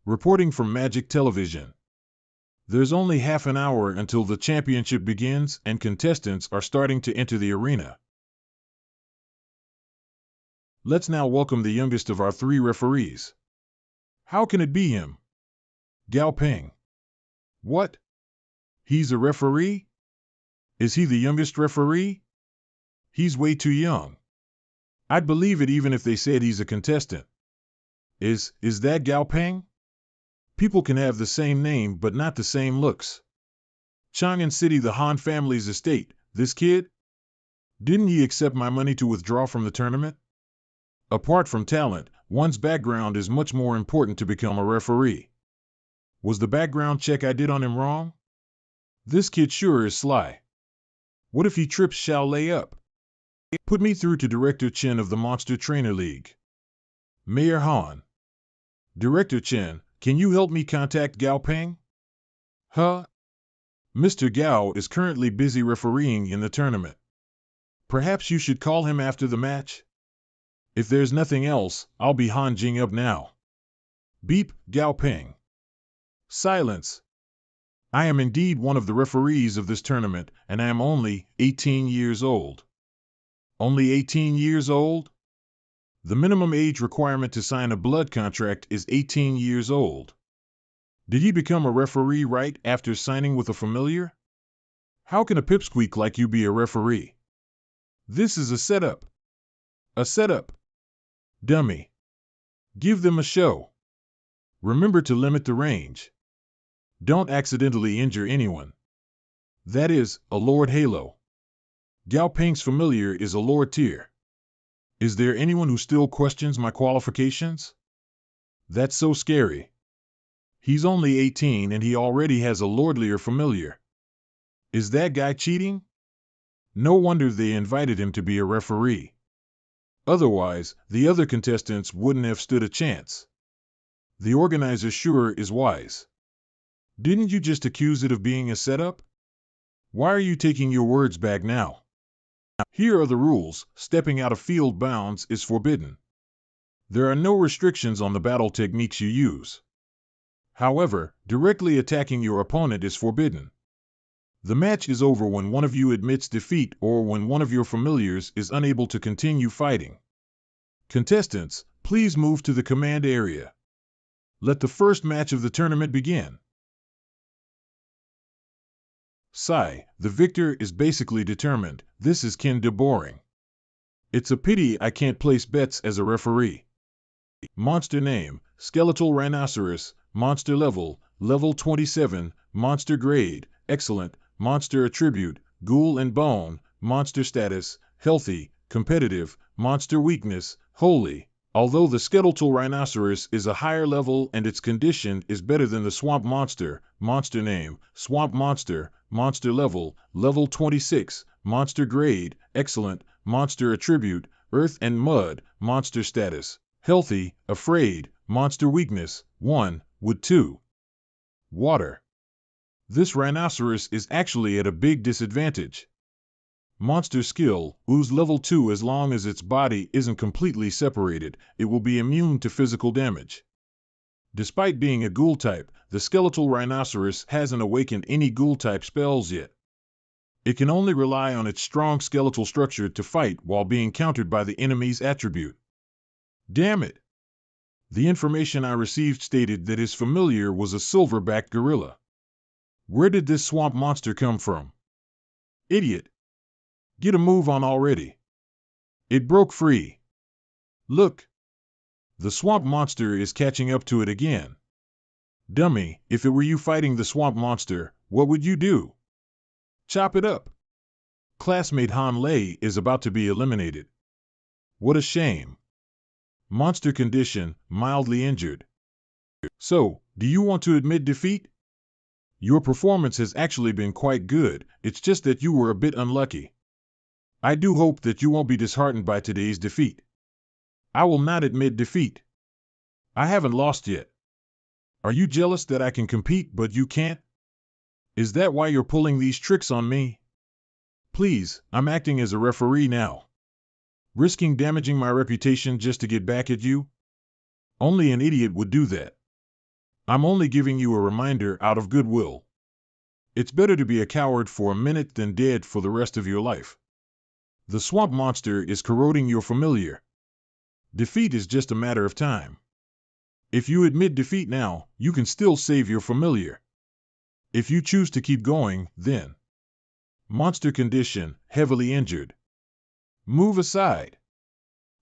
Reporting from Magic Television. There's only half an hour until the championship begins and contestants are starting to enter the arena. Let's now welcome the youngest of our 3 referees. How can it be him? Gao Peng. What? He's a referee? Is he the youngest referee? He's way too young. I'd believe it even if they said he's a contestant. Is that Gao Peng? People can have the same name but not the same looks. Chang'an City, the Han family's estate, this kid? Didn't he accept my money to withdraw from the tournament? Apart from talent, one's background is much more important to become a referee. Was the background check I did on him wrong? This kid sure is sly. What if he trips Xiao Lei up? Put me through to Director Chen of the Monster Trainer League. Mayor Han. Director Chen, can you help me contact Gao Peng? Huh? Mr. Gao is currently busy refereeing in the tournament. Perhaps you should call him after the match? If there's nothing else, I'll be Han Jing up now. Beep, Gao Peng. Silence. I am indeed one of the referees of this tournament, and I am only 18 years old. Only 18 years old? The minimum age requirement to sign a blood contract is 18 years old. Did he become a referee right after signing with a familiar? How can a pipsqueak like you be a referee? This is a setup. A setup. Dummy. Give them a show. Remember to limit the range. Don't accidentally injure anyone. That is, a Lord Halo. Gao Peng's familiar is a Lord tier. Is there anyone who still questions my qualifications? That's so scary. He's only 18 and he already has a lordlier familiar. Is that guy cheating? No wonder they invited him to be a referee. Otherwise, the other contestants wouldn't have stood a chance. The organizer sure is wise. Didn't you just accuse it of being a setup? Why are you taking your words back now? Here are the rules. Stepping out of field bounds is forbidden. There are no restrictions on the battle techniques you use. However, directly attacking your opponent is forbidden. The match is over when one of you admits defeat or when one of your familiars is unable to continue fighting. Contestants, please move to the command area. Let the first match of the tournament begin. Sigh, the victor is basically determined. This is kinda boring. It's a pity I can't place bets as a referee. Monster name, Skeletal Rhinoceros. Monster level, level 27. Monster grade, excellent. Monster attribute, Ghoul and Bone. Monster status, healthy, competitive. Monster weakness, holy. Although the Skeletal Rhinoceros is a higher level and its condition is better than the Swamp Monster. Monster name, Swamp Monster. Monster level, level 26. Monster grade, excellent. Monster attribute, Earth and Mud. Monster status, healthy, afraid. Monster weakness, 1, wood 2. Water. This rhinoceros is actually at a big disadvantage. Monster skill, Ooze level 2. As long as its body isn't completely separated, it will be immune to physical damage. Despite being a ghoul type, the skeletal rhinoceros hasn't awakened any ghoul type spells yet. It can only rely on its strong skeletal structure to fight while being countered by the enemy's attribute. Damn it! The information I received stated that his familiar was a silverback gorilla. Where did this swamp monster come from? Idiot! Get a move on already. It broke free. Look! The swamp monster is catching up to it again. Dummy, if it were you fighting the swamp monster, what would you do? Chop it up. Classmate Han Lei is about to be eliminated. What a shame. Monster condition, mildly injured. So, do you want to admit defeat? Your performance has actually been quite good, it's just that you were a bit unlucky. I do hope that you won't be disheartened by today's defeat. I will not admit defeat. I haven't lost yet. Are you jealous that I can compete but you can't? Is that why you're pulling these tricks on me? Please, I'm acting as a referee now. Risking damaging my reputation just to get back at you? Only an idiot would do that. I'm only giving you a reminder out of goodwill. It's better to be a coward for a minute than dead for the rest of your life. The swamp monster is corroding your familiar. Defeat is just a matter of time. If you admit defeat now, you can still save your familiar. If you choose to keep going, then monster condition, heavily injured. Move aside.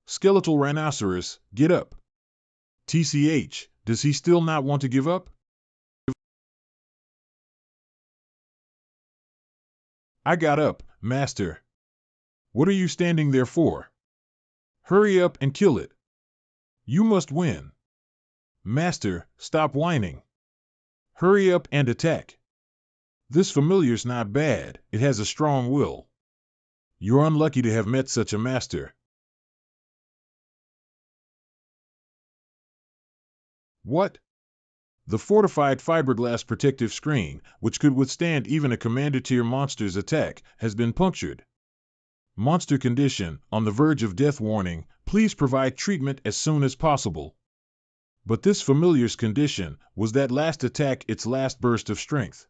Skeletal rhinoceros, get up. TCH, does he still not want to give up? I got up, master. What are you standing there for? Hurry up and kill it. You must win. Master, stop whining. Hurry up and attack. This familiar's not bad, it has a strong will. You're unlucky to have met such a master. What? The fortified fiberglass protective screen, which could withstand even a commander-tier monster's attack, has been punctured. Monster condition, on the verge of death warning, please provide treatment as soon as possible. But this familiar's condition, was that last attack its last burst of strength?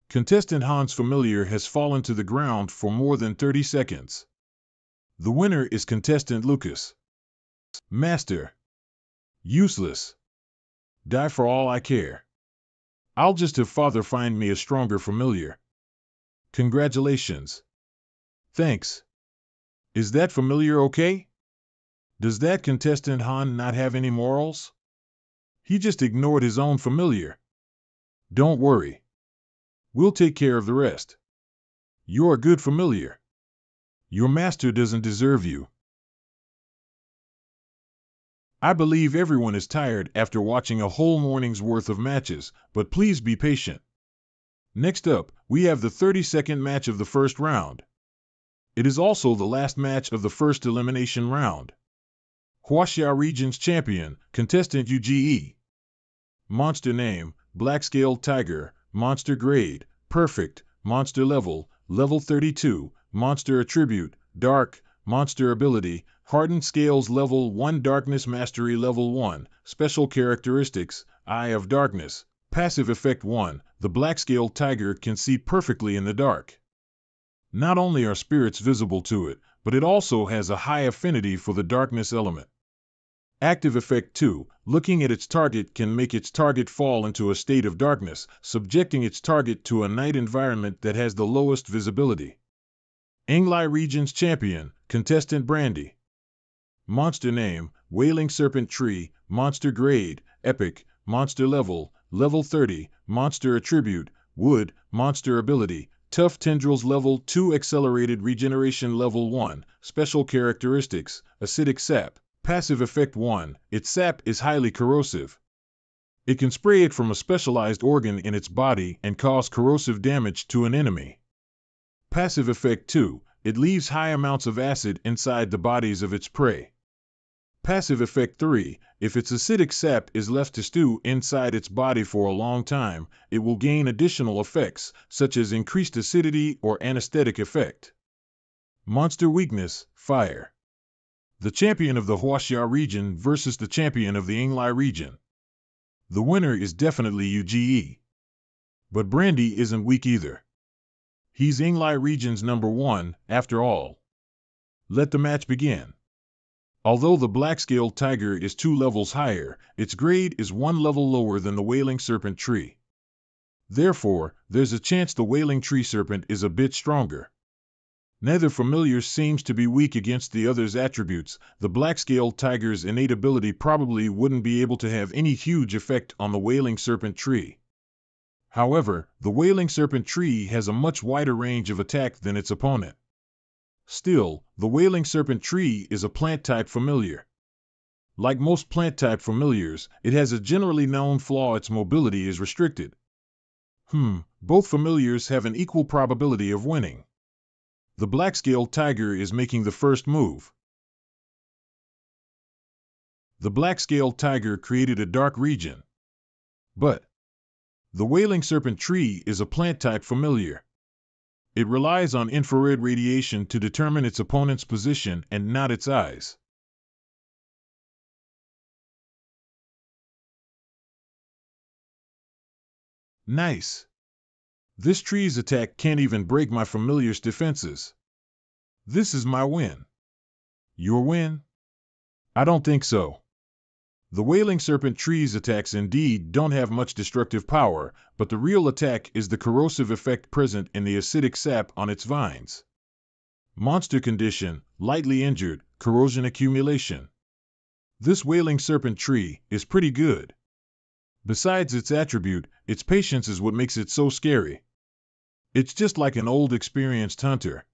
Contestant Han's familiar has fallen to the ground for more than 30 seconds. The winner is contestant Lucas. Master. Useless. Die for all I care. I'll just have father find me a stronger familiar. Congratulations. Thanks. Is that familiar okay? Does that contestant Han not have any morals? He just ignored his own familiar. Don't worry. We'll take care of the rest. You're a good familiar. Your master doesn't deserve you. I believe everyone is tired after watching a whole morning's worth of matches, but please be patient. Next up, we have the 32nd match of the first round. It is also the last match of the first elimination round. Huaxia Region's champion, contestant UGE. Monster name, Black-Scaled Tiger, Monster grade, Perfect, Monster level, Level 32, Monster attribute, Dark, Monster ability, Hardened Scales Level 1 Darkness Mastery Level 1, Special Characteristics, Eye of Darkness, Passive Effect 1, the Black-Scaled Tiger can see perfectly in the dark. Not only are spirits visible to it, but it also has a high affinity for the darkness element. Active Effect 2, looking at its target can make its target fall into a state of darkness, subjecting its target to a night environment that has the lowest visibility. Englai Region's champion, contestant Brandy. Monster name, Wailing Serpent Tree, Monster grade, Epic, Monster level, Level 30, Monster attribute, Wood, Monster ability, Tough Tendrils Level 2 Accelerated Regeneration Level 1, Special Characteristics, Acidic Sap. Passive Effect 1, its sap is highly corrosive. It can spray it from a specialized organ in its body and cause corrosive damage to an enemy. Passive Effect 2, it leaves high amounts of acid inside the bodies of its prey. Passive Effect 3, if its acidic sap is left to stew inside its body for a long time, it will gain additional effects, such as increased acidity or anesthetic effect. Monster weakness, Fire. The champion of the Huaxia region versus the champion of the Englai region. The winner is definitely UGE. But Brandy isn't weak either. He's Englai region's number 1, after all. Let the match begin. Although the Black-Scaled Tiger is 2 levels higher, its grade is 1 level lower than the Wailing Serpent Tree. Therefore, there's a chance the Wailing Tree Serpent is a bit stronger. Neither familiar seems to be weak against the other's attributes. The Black-Scaled Tiger's innate ability probably wouldn't be able to have any huge effect on the Wailing Serpent Tree. However, the Wailing Serpent Tree has a much wider range of attack than its opponent. Still, the Wailing Serpent Tree is a plant-type familiar. Like most plant-type familiars, it has a generally known flaw: its mobility is restricted. Both familiars have an equal probability of winning. The black-scaled tiger is making the first move. The black-scaled tiger created a dark region. But the wailing serpent tree is a plant-type familiar. It relies on infrared radiation to determine its opponent's position and not its eyes. Nice. This tree's attack can't even break my familiar's defenses. This is my win. Your win? I don't think so. The wailing serpent tree's attacks indeed don't have much destructive power, but the real attack is the corrosive effect present in the acidic sap on its vines. Monster condition: lightly injured, corrosion accumulation. This wailing serpent tree is pretty good. Besides its attribute, its patience is what makes it so scary. It's just like an old experienced hunter.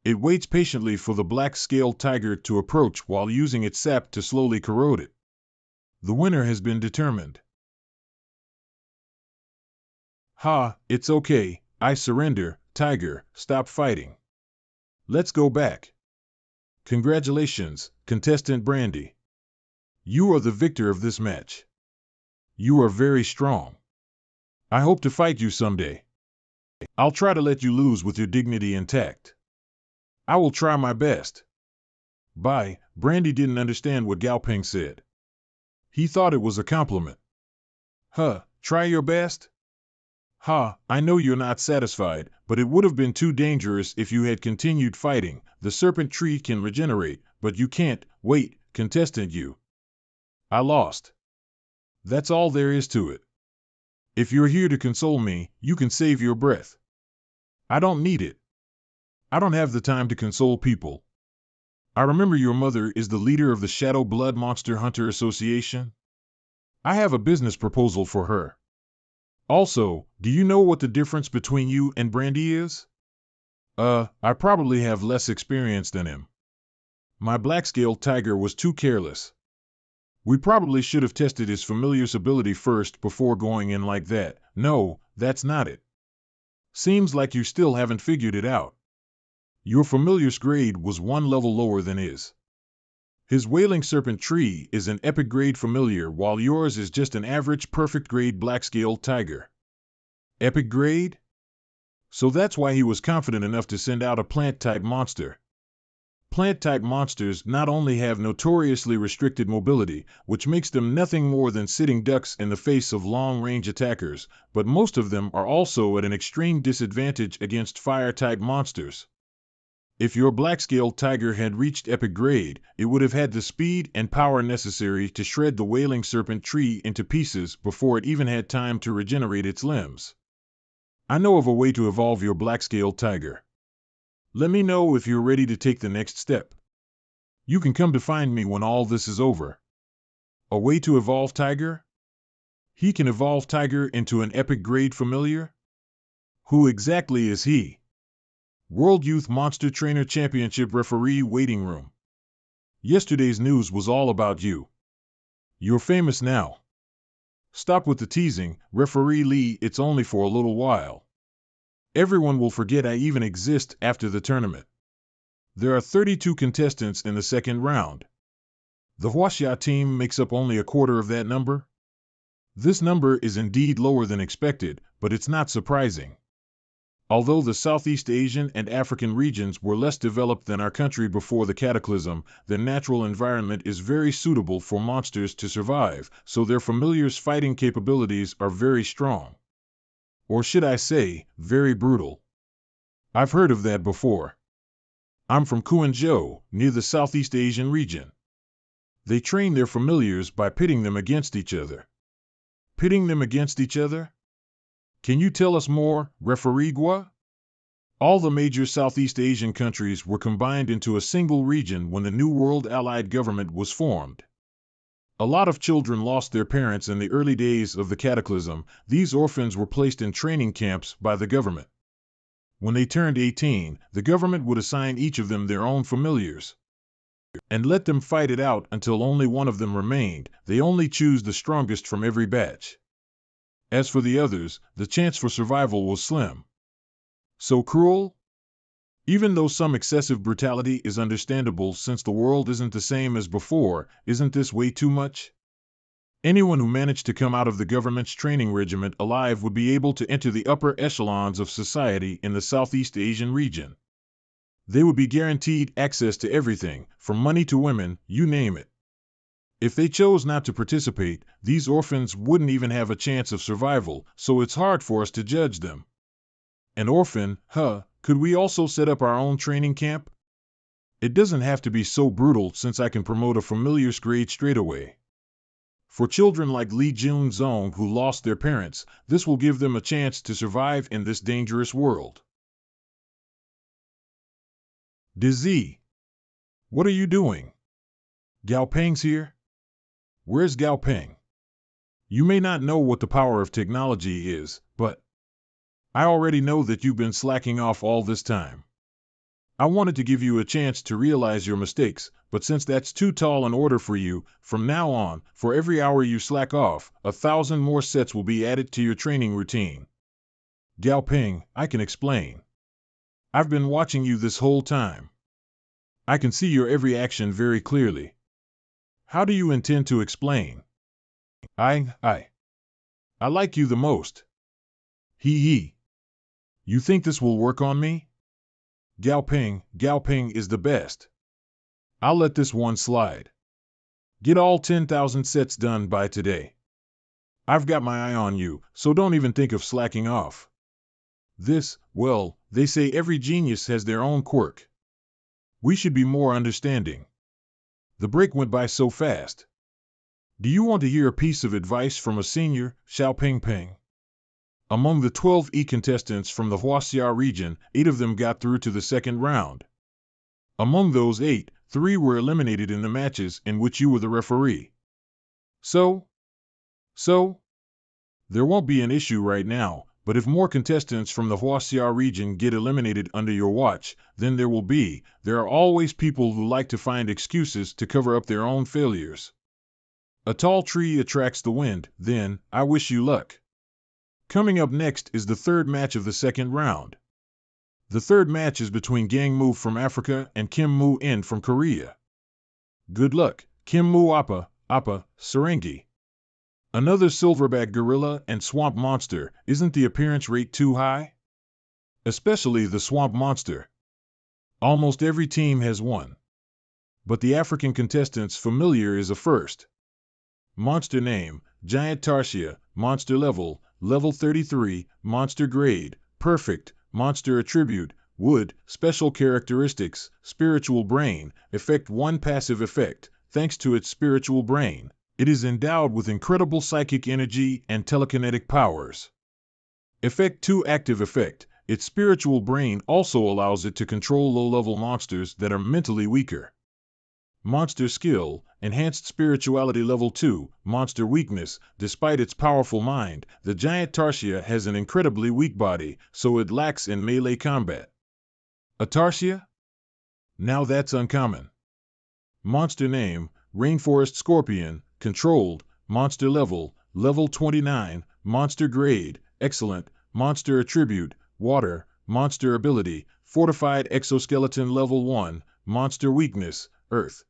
It waits patiently for the black-scaled tiger to approach while using its sap to slowly corrode it. The winner has been determined. Ha, it's okay, I surrender, tiger, stop fighting. Let's go back. Congratulations, contestant Brandy. You are the victor of this match. You are very strong. I hope to fight you someday. I'll try to let you lose with your dignity intact. I will try my best. Bye. Brandy didn't understand what Gao Ping said. He thought it was a compliment. Try your best? I know you're not satisfied, but it would have been too dangerous if you had continued fighting. The serpent tree can regenerate, but you can't. Wait, contestant, you. I lost. That's all there is to it. If you're here to console me, you can save your breath. I don't need it. I don't have the time to console people. I remember your mother is the leader of the Shadow Blood Monster Hunter Association. I have a business proposal for her. Also, do you know what the difference between you and Brandy is? I probably have less experience than him. My black-scaled tiger was too careless. We probably should have tested his familiar's ability first before going in like that. No, that's not it. Seems like you still haven't figured it out. Your familiar's grade was one level lower than his. His wailing serpent tree is an epic grade familiar, while yours is just an average perfect grade black-scaled tiger. Epic grade? So that's why he was confident enough to send out a plant-type monster. Plant-type monsters not only have notoriously restricted mobility, which makes them nothing more than sitting ducks in the face of long-range attackers, but most of them are also at an extreme disadvantage against fire-type monsters. If your black-scaled tiger had reached epic grade, it would have had the speed and power necessary to shred the wailing serpent tree into pieces before it even had time to regenerate its limbs. I know of a way to evolve your black-scaled tiger. Let me know if you're ready to take the next step. You can come to find me when all this is over. A way to evolve tiger? He can evolve tiger into an epic grade familiar? Who exactly is he? World Youth Monster Trainer Championship Referee Waiting Room. Yesterday's news was all about you. You're famous now. Stop with the teasing, Referee Lee, it's only for a little while. Everyone will forget I even exist after the tournament. There are 32 contestants in the second round. The Huaxia team makes up only a quarter of that number. This number is indeed lower than expected, but it's not surprising. Although the Southeast Asian and African regions were less developed than our country before the cataclysm, their natural environment is very suitable for monsters to survive, so their familiars' fighting capabilities are very strong. Or should I say, very brutal. I've heard of that before. I'm from Kuanzhou, near the Southeast Asian region. They train their familiars by pitting them against each other. Pitting them against each other? Can you tell us more, Referee Gua? All the major Southeast Asian countries were combined into a single region when the New World Allied Government was formed. A lot of children lost their parents in the early days of the cataclysm. These orphans were placed in training camps by the government. When they turned 18, the government would assign each of them their own familiars. and let them fight it out until only one of them remained. They only choose the strongest from every batch. As for the others, the chance for survival was slim. So cruel? Even though some excessive brutality is understandable since the world isn't the same as before, isn't this way too much? Anyone who managed to come out of the government's training regiment alive would be able to enter the upper echelons of society in the Southeast Asian region. They would be guaranteed access to everything, from money to women, you name it. If they chose not to participate, these orphans wouldn't even have a chance of survival, so it's hard for us to judge them. An orphan, huh? Could we also set up our own training camp? It doesn't have to be so brutal since I can promote a familiar's grade straight away. For children like Lee Jun-zong who lost their parents, this will give them a chance to survive in this dangerous world. Dizzy, what are you doing? Gao Peng's here? Where's Gao Peng? You may not know what the power of technology is, but I already know that you've been slacking off all this time. I wanted to give you a chance to realize your mistakes, but since that's too tall an order for you, from now on, for every hour you slack off, 1,000 more sets will be added to your training routine. Gao Peng, I can explain. I've been watching you this whole time. I can see your every action very clearly. How do you intend to explain? I like you the most. Hee. You think this will work on me? Gao Peng is the best. I'll let this one slide. Get all 10,000 sets done by today. I've got my eye on you, so don't even think of slacking off. Well, they say every genius has their own quirk. We should be more understanding. The break went by so fast. Do you want to hear a piece of advice from a senior, Xiao Peng? Among the 12 contestants from the Huaxia region, 8 of them got through to the second round. Among those 8, 3 were eliminated in the matches in which you were the referee. So? There won't be an issue right now, but if more contestants from the Huaxia region get eliminated under your watch, then there are always people who like to find excuses to cover up their own failures. A tall tree attracts the wind, then, I wish you luck. Coming up next is the third match of the second round. The third match is between Gang Mu from Africa and Kim Mu-in from Korea. Good luck, Kim Mu-appa, Sarengi. Another silverback gorilla and swamp monster, isn't the appearance rate too high? Especially the swamp monster. Almost every team has one. But the African contestant's familiar is a first. Monster name, Giant Tarsia, monster level 33, monster grade, perfect, monster attribute, wood, special characteristics, spiritual brain, effect 1 passive effect, thanks to its spiritual brain. It is endowed with incredible psychic energy and telekinetic powers. Effect 2 active effect, its spiritual brain also allows it to control low-level monsters that are mentally weaker. Monster skill, enhanced spirituality level 2, monster weakness, despite its powerful mind, the giant Tarsia has an incredibly weak body, so it lacks in melee combat. A Tarsia? Now that's uncommon. Monster name, Rainforest Scorpion, controlled, monster level 29, monster grade, excellent, monster attribute, water, monster ability, fortified exoskeleton level 1, monster weakness, earth.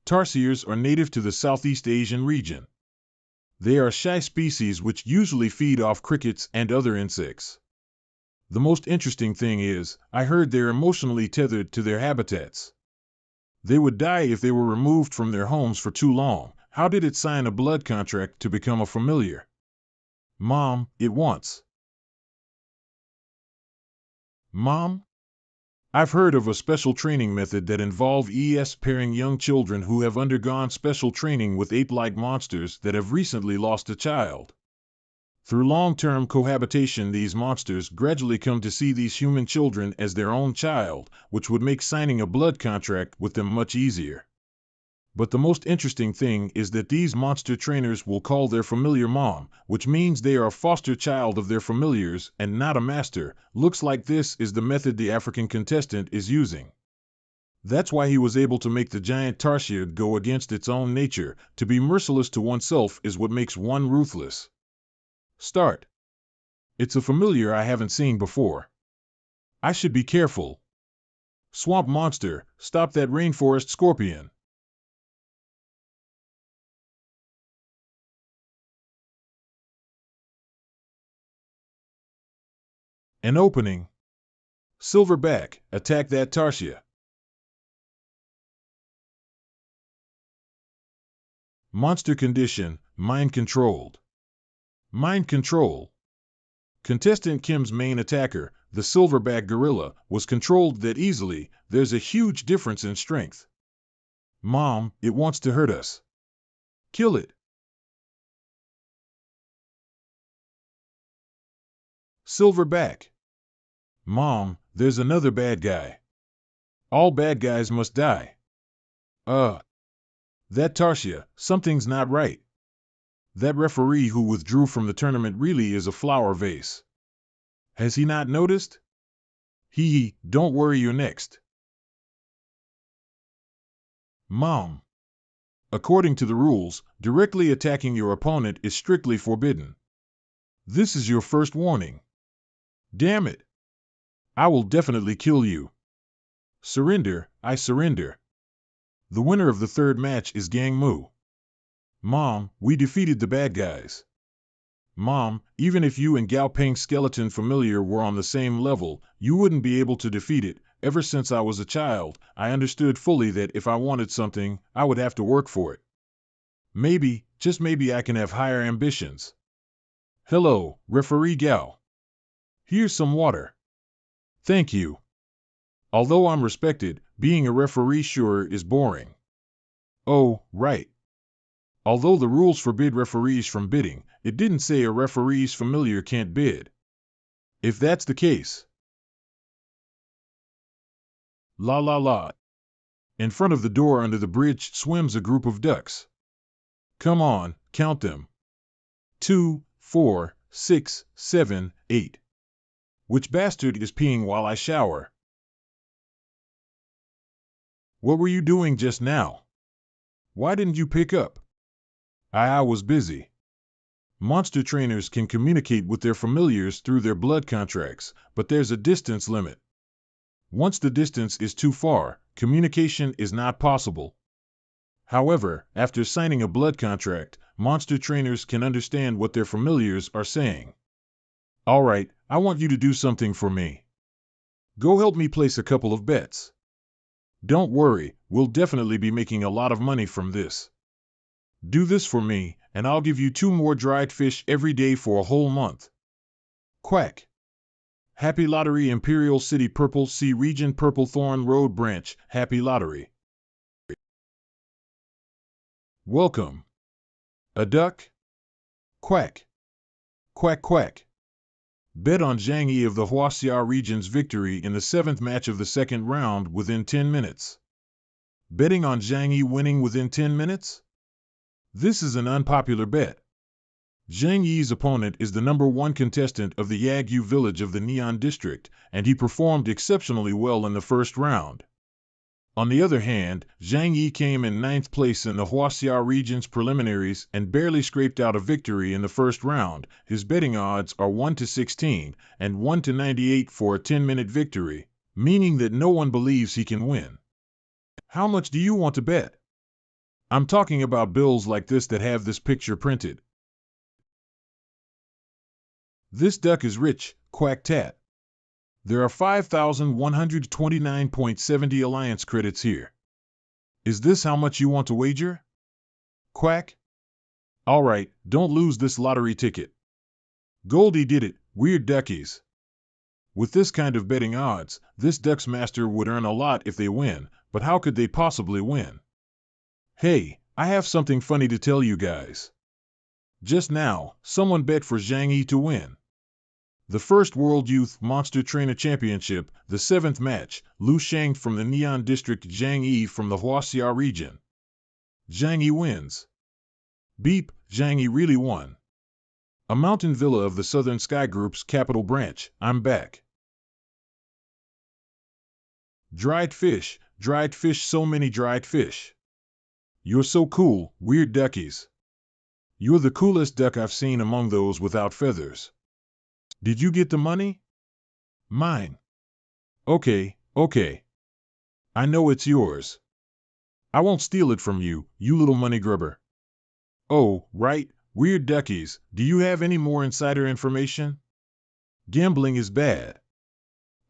Tarsiers are native to the Southeast Asian region. They are shy species which usually feed off crickets and other insects. The most interesting thing is, I heard they're emotionally tethered to their habitats. They would die if they were removed from their homes for too long. How did it sign a blood contract to become a familiar? Mom, it wants. Mom? I've heard of a special training method that involves pairing young children who have undergone special training with ape-like monsters that have recently lost a child. Through long-term cohabitation, these monsters gradually come to see these human children as their own child, which would make signing a blood contract with them much easier. But the most interesting thing is that these monster trainers will call their familiar mom, which means they are a foster child of their familiars and not a master. Looks like this is the method the African contestant is using. That's why he was able to make the giant tarsier go against its own nature. To be merciless to oneself is what makes one ruthless. Start. It's a familiar I haven't seen before. I should be careful. Swamp monster, stop that rainforest scorpion. An opening. Silverback, attack that tarsier. Monster condition, mind controlled. Mind control. Contestant Kim's main attacker, the silverback gorilla, was controlled that easily. There's a huge difference in strength. Mom, it wants to hurt us. Kill it. Silverback. Mom, there's another bad guy. All bad guys must die. That tarsier, something's not right. That referee who withdrew from the tournament really is a flower vase. Has he not noticed? Don't worry, you're next. Mom. According to the rules, directly attacking your opponent is strictly forbidden. This is your first warning. Damn it. I will definitely kill you. Surrender, I surrender. The winner of the third match is Gang Mu. Mom, we defeated the bad guys. Mom, even if you and Gao Peng's skeleton familiar were on the same level, you wouldn't be able to defeat it. Ever since I was a child, I understood fully that if I wanted something, I would have to work for it. Maybe, just maybe I can have higher ambitions. Hello, Referee Gao. Here's some water. Thank you. Although I'm respected, being a referee sure is boring. Oh, right. Although the rules forbid referees from bidding, it didn't say a referee's familiar can't bid. If that's the case. La la la. In front of the door under the bridge swims a group of ducks. Come on, count them. 2, 4, 6, 7, 8. Which bastard is peeing while I shower? What were you doing just now? Why didn't you pick up? I was busy. Monster trainers can communicate with their familiars through their blood contracts, but there's a distance limit. Once the distance is too far, communication is not possible. However, after signing a blood contract, monster trainers can understand what their familiars are saying. All right, I want you to do something for me. Go help me place a couple of bets. Don't worry, we'll definitely be making a lot of money from this. Do this for me, and I'll give you 2 more dried fish every day for a whole month. Quack. Happy Lottery, Imperial City, Purple Sea Region, Purple Thorn Road Branch, Happy Lottery. Welcome. A duck? Quack. Quack quack. Bet on Zhang Yi of the Huaxia region's victory in the 7th match of the 2nd round within 10 minutes. Betting on Zhang Yi winning within 10 minutes? This is an unpopular bet. Zhang Yi's opponent is the #1 contestant of the Yagyu village of the Neon District, and he performed exceptionally well in the first round. On the other hand, Zhang Yi came in 9th place in the Huaxia region's preliminaries and barely scraped out a victory in the first round. His betting odds are 1-16 and 1-98 for a 10-minute victory, meaning that no one believes he can win. How much do you want to bet? I'm talking about bills like this that have this picture printed. This duck is rich, quack tat. There are 5,129.70 alliance credits here. Is this how much you want to wager? Quack. All right, don't lose this lottery ticket. Goldie did it, weird duckies. With this kind of betting odds, this duck's master would earn a lot if they win, but how could they possibly win? Hey, I have something funny to tell you guys. Just now, someone bet for Zhang Yi to win. The first World Youth Monster Trainer Championship, the 7th match, Lu Shang from the Neon District, Zhang Yi from the Huaxia region. Zhang Yi wins. Beep, Zhang Yi really won. A mountain villa of the Southern Sky Group's capital branch, I'm back. Dried fish, dried fish, so many dried fish. You're so cool, weird duckies. You're the coolest duck I've seen among those without feathers. Did you get the money? Mine. Okay, okay. I know it's yours. I won't steal it from you, you little money grubber. Oh, right, weird duckies, do you have any more insider information? Gambling is bad.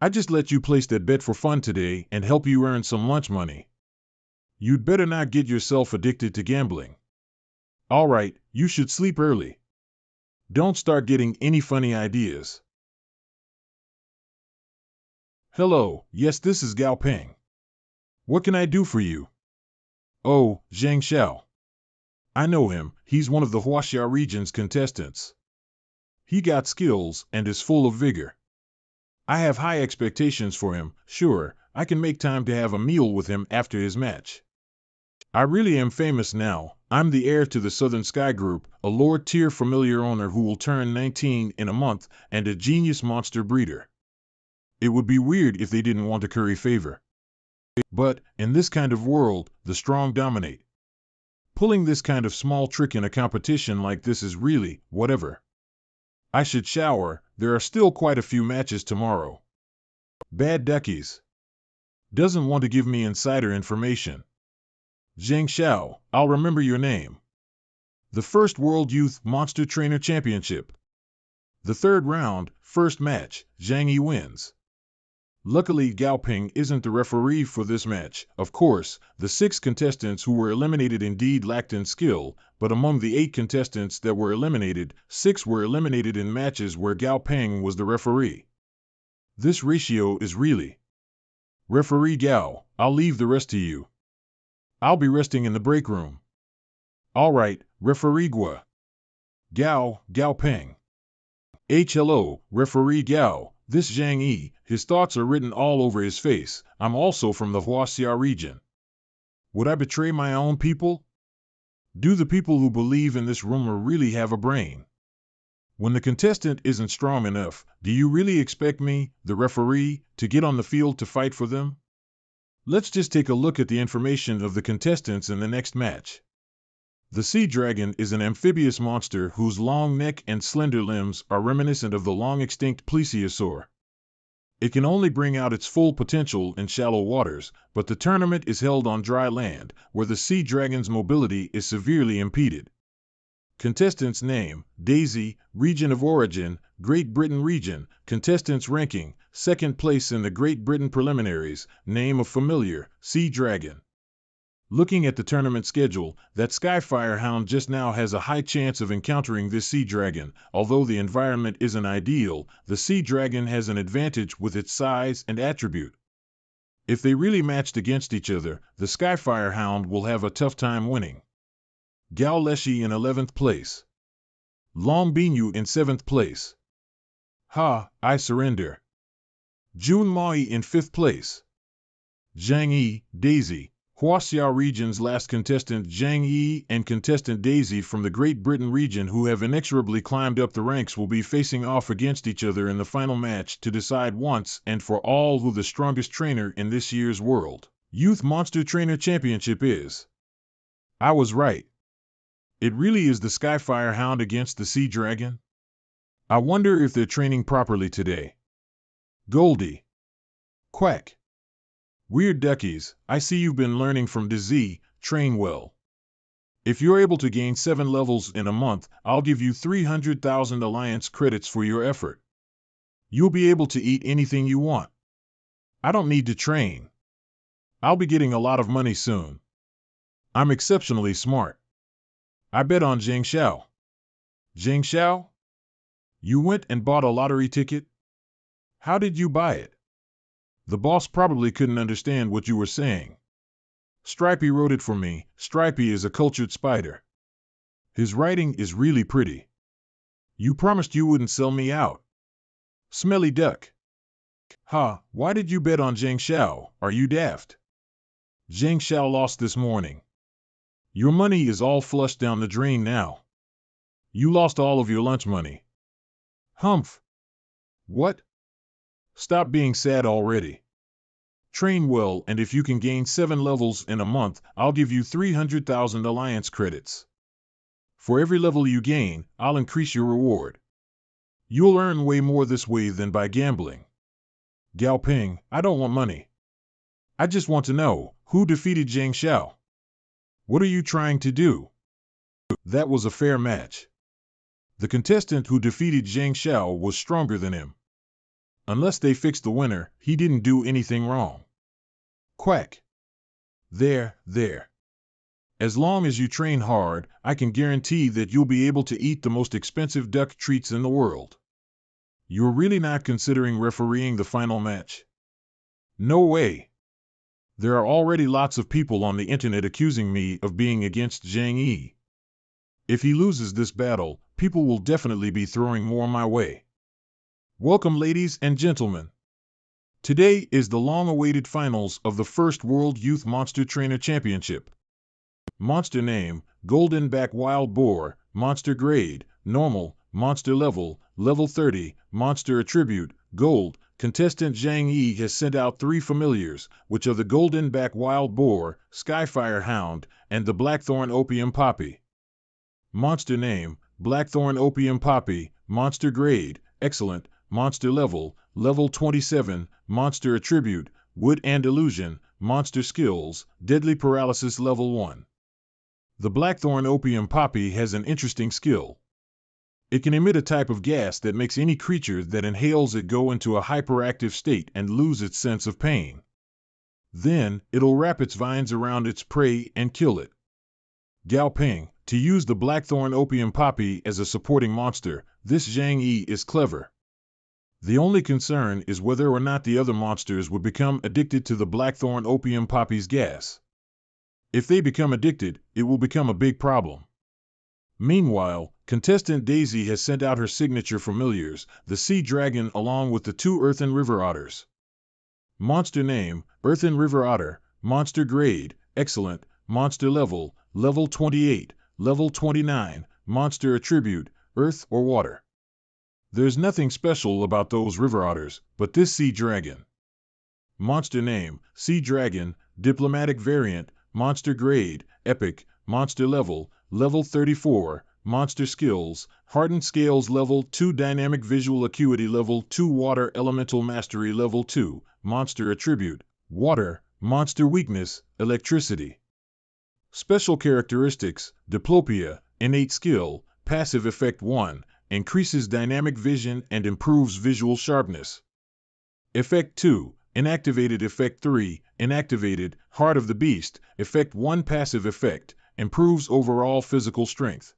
I just let you place that bet for fun today and help you earn some lunch money. You'd better not get yourself addicted to gambling. All right, you should sleep early. Don't start getting any funny ideas. Hello, yes, this is Gao Peng. What can I do for you? Oh, Zhang Xiao. I know him, he's one of the Huaxia region's contestants. He got skills and is full of vigor. I have high expectations for him, sure, I can make time to have a meal with him after his match. I really am famous now, I'm the heir to the Southern Sky Group, a Lord-tier familiar owner who will turn 19 in a month, and a genius monster breeder. It would be weird if they didn't want to curry favor. But, in this kind of world, the strong dominate. Pulling this kind of small trick in a competition like this is really, whatever. I should shower, there are still quite a few matches tomorrow. Bad duckies. Doesn't want to give me insider information. Zhang Xiao, I'll remember your name. The first World Youth Monster Trainer Championship. The third round, first match, Zhang Yi wins. Luckily, Gao Peng isn't the referee for this match. Of course, the 6 contestants who were eliminated indeed lacked in skill, but among the 8 contestants that were eliminated, 6 were eliminated in matches where Gao Peng was the referee. This ratio is really. Referee Gao, I'll leave the rest to you. I'll be resting in the break room. All right, Referee Gua. Gao Peng. Hello, Referee Gao, this Zhang Yi, his thoughts are written all over his face. I'm also from the Huaxia region. Would I betray my own people? Do the people who believe in this rumor really have a brain? When the contestant isn't strong enough, do you really expect me, the referee, to get on the field to fight for them? Let's just take a look at the information of the contestants in the next match. The sea dragon is an amphibious monster whose long neck and slender limbs are reminiscent of the long-extinct plesiosaur. It can only bring out its full potential in shallow waters, but the tournament is held on dry land, where the sea dragon's mobility is severely impeded. Contestants' name, Daisy, region of origin, Great Britain region, contestants' ranking, 2nd place in the Great Britain preliminaries, name of familiar, sea dragon. Looking at the tournament schedule, that Skyfire Hound just now has a high chance of encountering this sea dragon. Although the environment isn't ideal, the sea dragon has an advantage with its size and attribute. If they really matched against each other, the Skyfire Hound will have a tough time winning. Gao Leshi in 11th place. Long Binyu in 7th place. Ha, I surrender. Jun Mai in 5th place. Zhang Yi, Daisy. Huaxia region's last contestant Zhang Yi and contestant Daisy from the Great Britain region, who have inexorably climbed up the ranks, will be facing off against each other in the final match to decide once and for all who the strongest trainer in this year's World Youth Monster Trainer Championship is. I was right. It really is the Skyfire Hound against the Sea Dragon? I wonder if they're training properly today. Goldie. Quack. Weird duckies, I see you've been learning from DZ, train well. If you're able to gain 7 levels in a month, I'll give you 300,000 Alliance credits for your effort. You'll be able to eat anything you want. I don't need to train. I'll be getting a lot of money soon. I'm exceptionally smart. I bet on Zhang Xiao. Zhang Xiao? You went and bought a lottery ticket? How did you buy it? The boss probably couldn't understand what you were saying. Stripey wrote it for me. Stripey is a cultured spider. His writing is really pretty. You promised you wouldn't sell me out. Smelly duck. Ha, why did you bet on Zhang Xiao? Are you daft? Zhang Xiao lost this morning. Your money is all flushed down the drain now. You lost all of your lunch money. Humph. What? Stop being sad already. Train well, and if you can gain 7 levels in a month, I'll give you 300,000 alliance credits. For every level you gain, I'll increase your reward. You'll earn way more this way than by gambling. Gao Ping, I don't want money. I just want to know, who defeated Zhang Xiao? What are you trying to do? That was a fair match. The contestant who defeated Zhang Xiao was stronger than him. Unless they fixed the winner, he didn't do anything wrong. Quack. There. As long as you train hard, I can guarantee that you'll be able to eat the most expensive duck treats in the world. You're really not considering refereeing the final match? No way. There are already lots of people on the internet accusing me of being against Zhang Yi. If he loses this battle, people will definitely be throwing more my way. Welcome, ladies and gentlemen. Today is the long-awaited finals of the first World Youth Monster Trainer Championship. Monster name, Golden Back Wild Boar, Monster Grade, Normal, Monster Level, Level 30, Monster Attribute, Gold. Contestant Zhang Yi has sent out 3 familiars, which are the Golden Back Wild Boar, Skyfire Hound, and the Blackthorn Opium Poppy. Monster name, Blackthorn Opium Poppy, Monster Grade, Excellent, Monster Level, Level 27, Monster Attribute, Wood and Illusion, Monster Skills, Deadly Paralysis Level 1. The Blackthorn Opium Poppy has an interesting skill. It can emit a type of gas that makes any creature that inhales it go into a hyperactive state and lose its sense of pain. Then, it'll wrap its vines around its prey and kill it. Gao Ping, to use the Blackthorn Opium Poppy as a supporting monster, this Zhang Yi is clever. The only concern is whether or not the other monsters would become addicted to the Blackthorn Opium Poppy's gas. If they become addicted, it will become a big problem. Meanwhile, contestant Daisy has sent out her signature familiars, the Sea Dragon along with the 2 Earthen River Otters. Monster name, Earthen River Otter, Monster Grade, Excellent, Monster Level, Level 28, Level 29, Monster Attribute, Earth or Water. There's nothing special about those river otters, but this Sea Dragon. Monster name, Sea Dragon, Diplomatic Variant, Monster Grade, Epic, Monster Level, Level 34, Monster Skills, Hardened Scales Level 2, Dynamic Visual Acuity Level 2, Water Elemental Mastery Level 2, Monster Attribute, Water, Monster Weakness, Electricity. Special Characteristics, Diplopia, Innate Skill, Passive Effect 1, increases dynamic vision and improves visual sharpness. Effect 2, Inactivated. Effect 3, Inactivated, Heart of the Beast, Effect 1, Passive Effect, improves overall physical strength.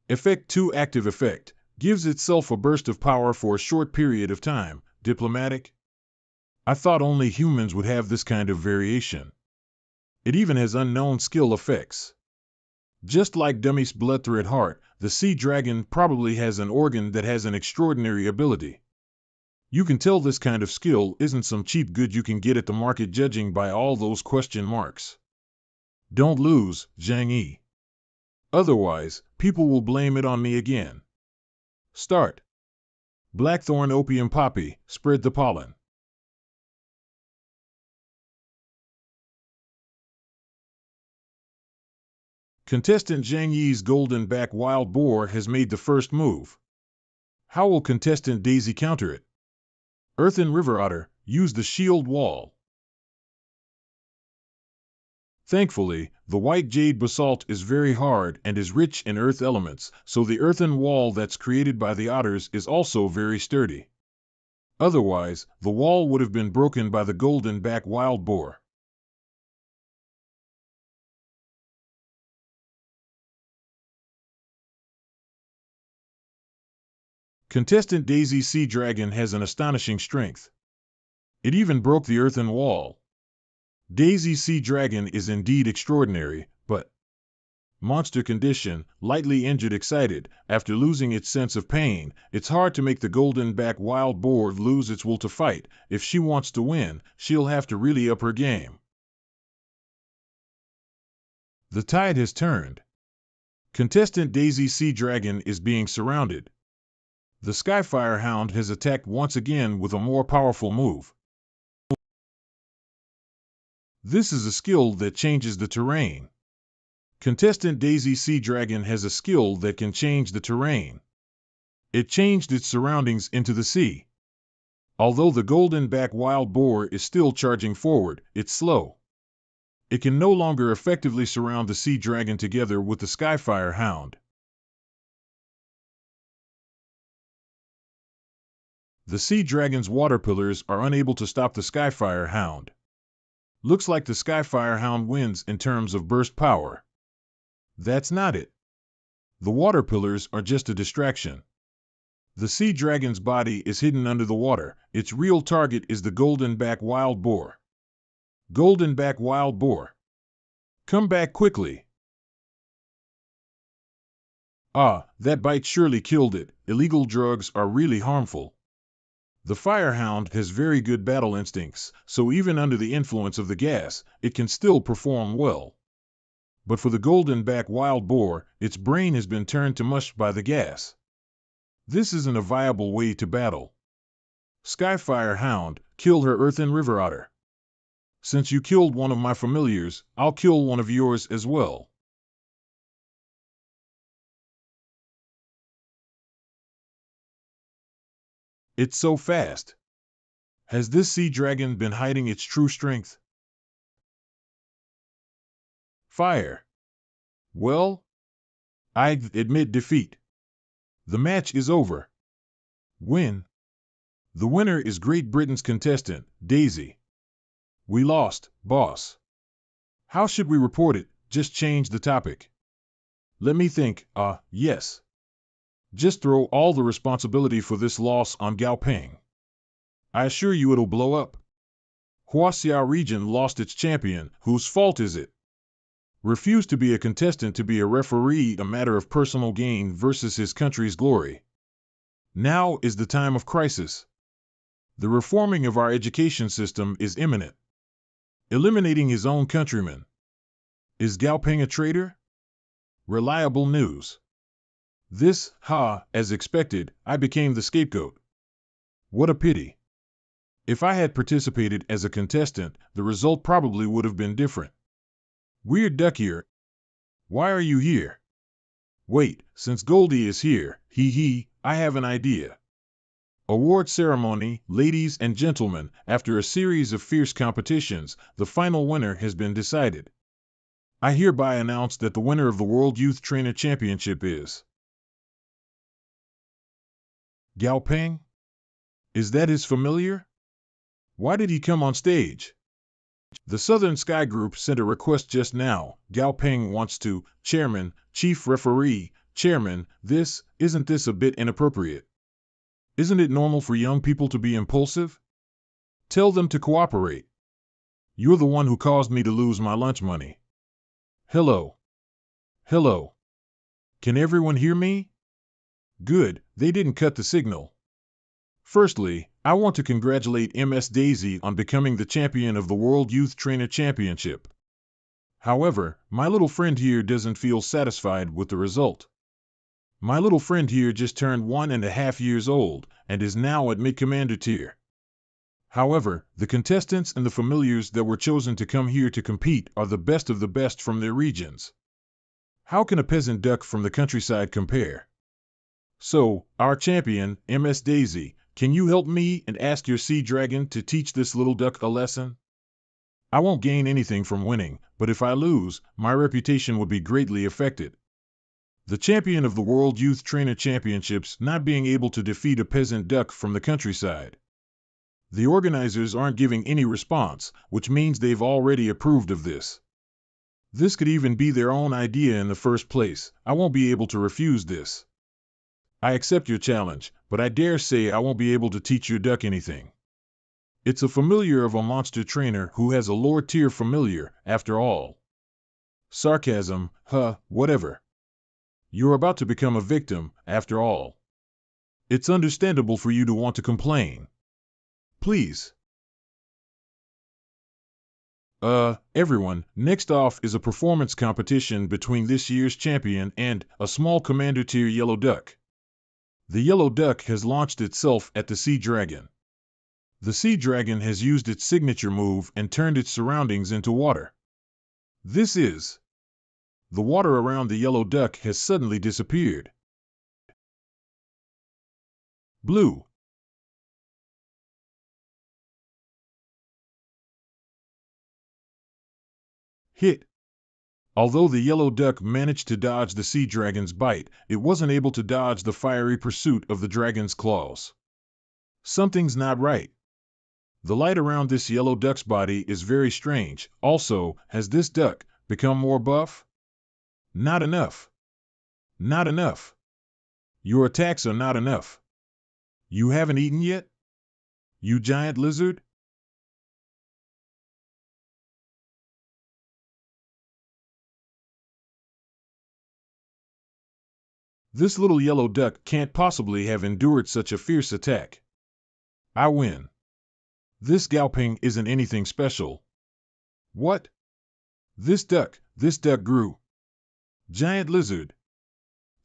Effect 2, Active Effect, gives itself a burst of power for a short period of time, Diplomatic. I thought only humans would have this kind of variation. It even has unknown skill effects. Just like Dummy's Bloodthread Heart, the Sea Dragon probably has an organ that has an extraordinary ability. You can tell this kind of skill isn't some cheap good you can get at the market judging by all those question marks. Don't lose, Zhang Yi. Otherwise, people will blame it on me again. Start. Blackthorn Opium Poppy, spread the pollen. Contestant Zhang Yi's Golden Back Wild Boar has made the first move. How will contestant Daisy counter it? Earthen River Otter, use the shield wall. Thankfully, the white jade basalt is very hard and is rich in earth elements, so the earthen wall that's created by the otters is also very sturdy. Otherwise, the wall would have been broken by the Golden Back Wild Boar. Contestant Daisy Sea Dragon has an astonishing strength. It even broke the earthen wall. Daisy Sea Dragon is indeed extraordinary, but monster condition, lightly injured excited, after losing its sense of pain, it's hard to make the Golden Back Wild Boar lose its will to fight. If she wants to win, she'll have to really up her game. The tide has turned. Contestant Daisy Sea Dragon is being surrounded. The Skyfire Hound has attacked once again with a more powerful move. This is a skill that changes the terrain. Contestant Daisy Sea Dragon has a skill that can change the terrain. It changed its surroundings into the sea. Although the golden-back wild boar is still charging forward, it's slow. It can no longer effectively surround the sea dragon together with the Skyfire Hound. The sea dragon's water pillars are unable to stop the Skyfire Hound. Looks like the Skyfire Hound wins in terms of burst power. That's not it. The water pillars are just a distraction. The sea dragon's body is hidden under the water. Its real target is the golden-back wild boar. Golden-back wild boar. Come back quickly. Ah, that bite surely killed it. Illegal drugs are really harmful. The firehound has very good battle instincts, so even under the influence of the gas, it can still perform well. But for the golden-back wild boar, its brain has been turned to mush by the gas. This isn't a viable way to battle. Skyfire Hound, kill her earthen river otter. Since you killed one of my familiars, I'll kill one of yours as well. It's so fast. Has this sea dragon been hiding its true strength? Fire. Well, I admit defeat. The match is over. Win. The winner is Great Britain's contestant, Daisy. We lost, boss. How should we report it? Just change the topic. Let me think. Yes. Just throw all the responsibility for this loss on Gaopeng. I assure you it'll blow up. Huaxia region lost its champion. Whose fault is it? Refuse to be a contestant to be a referee, a matter of personal gain versus his country's glory. Now is the time of crisis. The reforming of our education system is imminent. Eliminating his own countrymen. Is Gaopeng a traitor? Reliable news. This, as expected, I became the scapegoat. What a pity. If I had participated as a contestant, the result probably would have been different. Weird Duck here. Why are you here? Wait, since Goldie is here, I have an idea. Award ceremony, ladies and gentlemen, after a series of fierce competitions, the final winner has been decided. I hereby announce that the winner of the World Youth Trainer Championship is Gaopeng? Is that his familiar? Why did he come on stage? The Southern Sky Group sent a request just now. Gaopeng wants to, Chairman, Chief Referee, Chairman, isn't this a bit inappropriate? Isn't it normal for young people to be impulsive? Tell them to cooperate. You're the one who caused me to lose my lunch money. Hello. Hello. Can everyone hear me? Good, they didn't cut the signal. Firstly, I want to congratulate Ms. Daisy on becoming the champion of the World Youth Trainer Championship. However, my little friend here doesn't feel satisfied with the result. My little friend here just turned 1.5 years old and is now at mid-commander tier. However, the contestants and the familiars that were chosen to come here to compete are the best of the best from their regions. How can a peasant duck from the countryside compare? So, our champion, Ms. Daisy, can you help me and ask your sea dragon to teach this little duck a lesson? I won't gain anything from winning, but if I lose, my reputation would be greatly affected. The champion of the World Youth Trainer Championships not being able to defeat a peasant duck from the countryside. The organizers aren't giving any response, which means they've already approved of this. This could even be their own idea in the first place. I won't be able to refuse this. I accept your challenge, but I dare say I won't be able to teach your duck anything. It's a familiar of a monster trainer who has a lower tier familiar, after all. Sarcasm, whatever. You're about to become a victim, after all. It's understandable for you to want to complain. Please. Everyone, next off is a performance competition between this year's champion and a small commander tier yellow duck. The yellow duck has launched itself at the sea dragon. The sea dragon has used its signature move and turned its surroundings into water. This is. The water around the yellow duck has suddenly disappeared. Blue. Hit. Although the yellow duck managed to dodge the sea dragon's bite, it wasn't able to dodge the fiery pursuit of the dragon's claws. Something's not right. The light around this yellow duck's body is very strange. Also, has this duck become more buff? Not enough. Not enough. Your attacks are not enough. You haven't eaten yet? You giant lizard? This little yellow duck can't possibly have endured such a fierce attack. I win. This Gaoping isn't anything special. What? This duck grew. Giant lizard.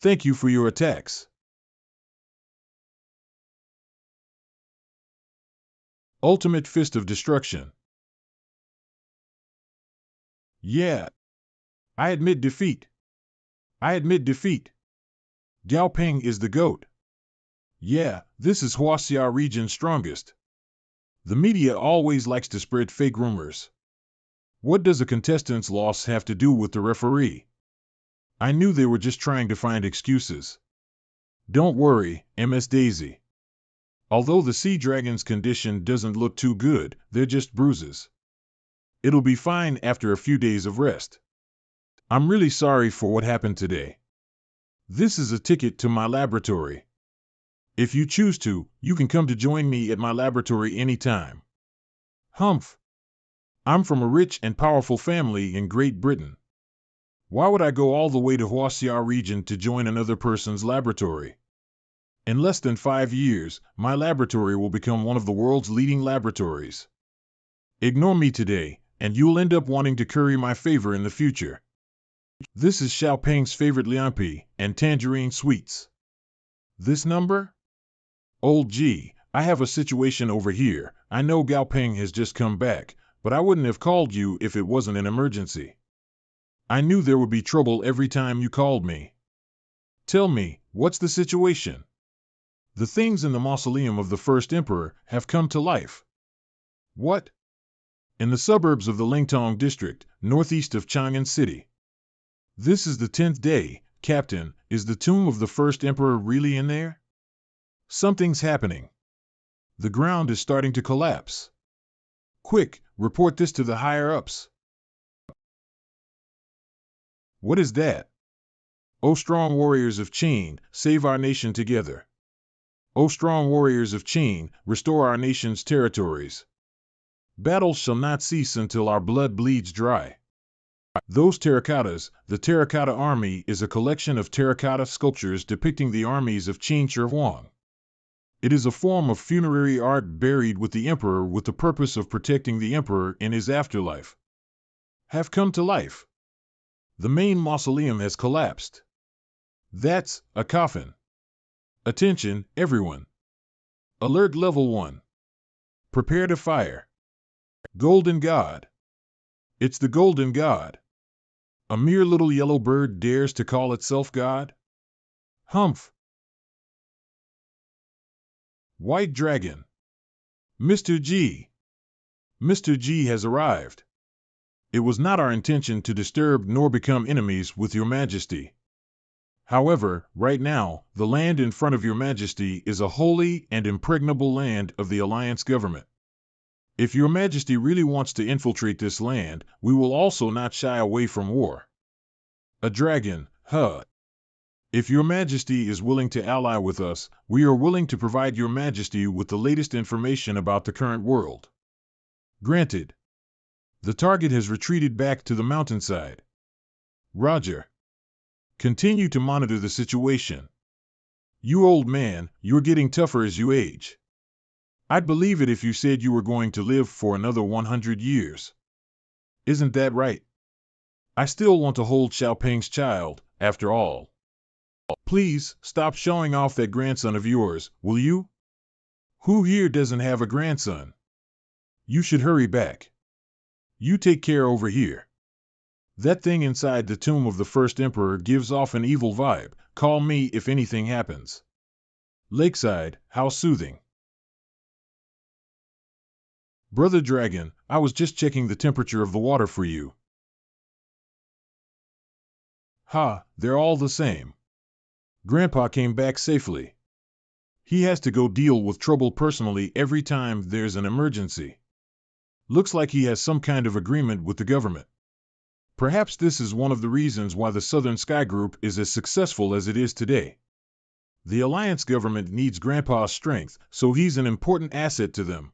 Thank you for your attacks. Ultimate Fist of Destruction. Yeah. I admit defeat. I admit defeat. Gaoping is the GOAT. Yeah, this is Huaxia region's strongest. The media always likes to spread fake rumors. What does a contestant's loss have to do with the referee? I knew they were just trying to find excuses. Don't worry, Ms. Daisy. Although the sea dragon's condition doesn't look too good, they're just bruises. It'll be fine after a few days of rest. I'm really sorry for what happened today. This is a ticket to my laboratory. If you choose to, you can come to join me at my laboratory anytime. Humph. I'm from a rich and powerful family in Great Britain. Why would I go all the way to Huaxia region to join another person's laboratory? In less than 5 years, my laboratory will become one of the world's leading laboratories. Ignore me today, and you'll end up wanting to curry my favor in the future. This is Xiaoping's favorite lianpi and tangerine sweets. This number? Old G, I have a situation over here. I know Gaoping has just come back, but I wouldn't have called you if it wasn't an emergency. I knew there would be trouble every time you called me. Tell me, what's the situation? The things in the mausoleum of the first emperor have come to life. What? In the suburbs of the Lingtong district, northeast of Chang'an City. This is the 10th day, Captain. Is the tomb of the first emperor really in there? Something's happening. The ground is starting to collapse. Quick, report this to the higher-ups. What is that? O strong warriors of Qin, save our nation together. O strong warriors of Qin, restore our nation's territories. Battles shall not cease until our blood bleeds dry. Those terracottas, the Terracotta Army is a collection of terracotta sculptures depicting the armies of Qin Shi Huang. It is a form of funerary art buried with the emperor with the purpose of protecting the emperor in his afterlife. Have come to life. The main mausoleum has collapsed. That's a coffin. Attention, everyone. Alert level 1. Prepare to fire. Golden God. It's the Golden God. A mere little yellow bird dares to call itself God? Humph. White Dragon. Mr. G. Mr. G has arrived. It was not our intention to disturb nor become enemies with Your Majesty. However, right now, the land in front of Your Majesty is a holy and impregnable land of the Alliance government. If Your Majesty really wants to infiltrate this land, we will also not shy away from war. A dragon, huh? If Your Majesty is willing to ally with us, we are willing to provide Your Majesty with the latest information about the current world. Granted. The target has retreated back to the mountainside. Roger. Continue to monitor the situation. You old man, you're getting tougher as you age. I'd believe it if you said you were going to live for another 100 years. Isn't that right? I still want to hold Xiaoping's child, after all. Please, stop showing off that grandson of yours, will you? Who here doesn't have a grandson? You should hurry back. You take care over here. That thing inside the tomb of the first emperor gives off an evil vibe. Call me if anything happens. Lakeside, how soothing. Brother Dragon, I was just checking the temperature of the water for you. Ha, they're all the same. Grandpa came back safely. He has to go deal with trouble personally every time there's an emergency. Looks like he has some kind of agreement with the government. Perhaps this is one of the reasons why the Southern Sky Group is as successful as it is today. The Alliance government needs Grandpa's strength, so he's an important asset to them.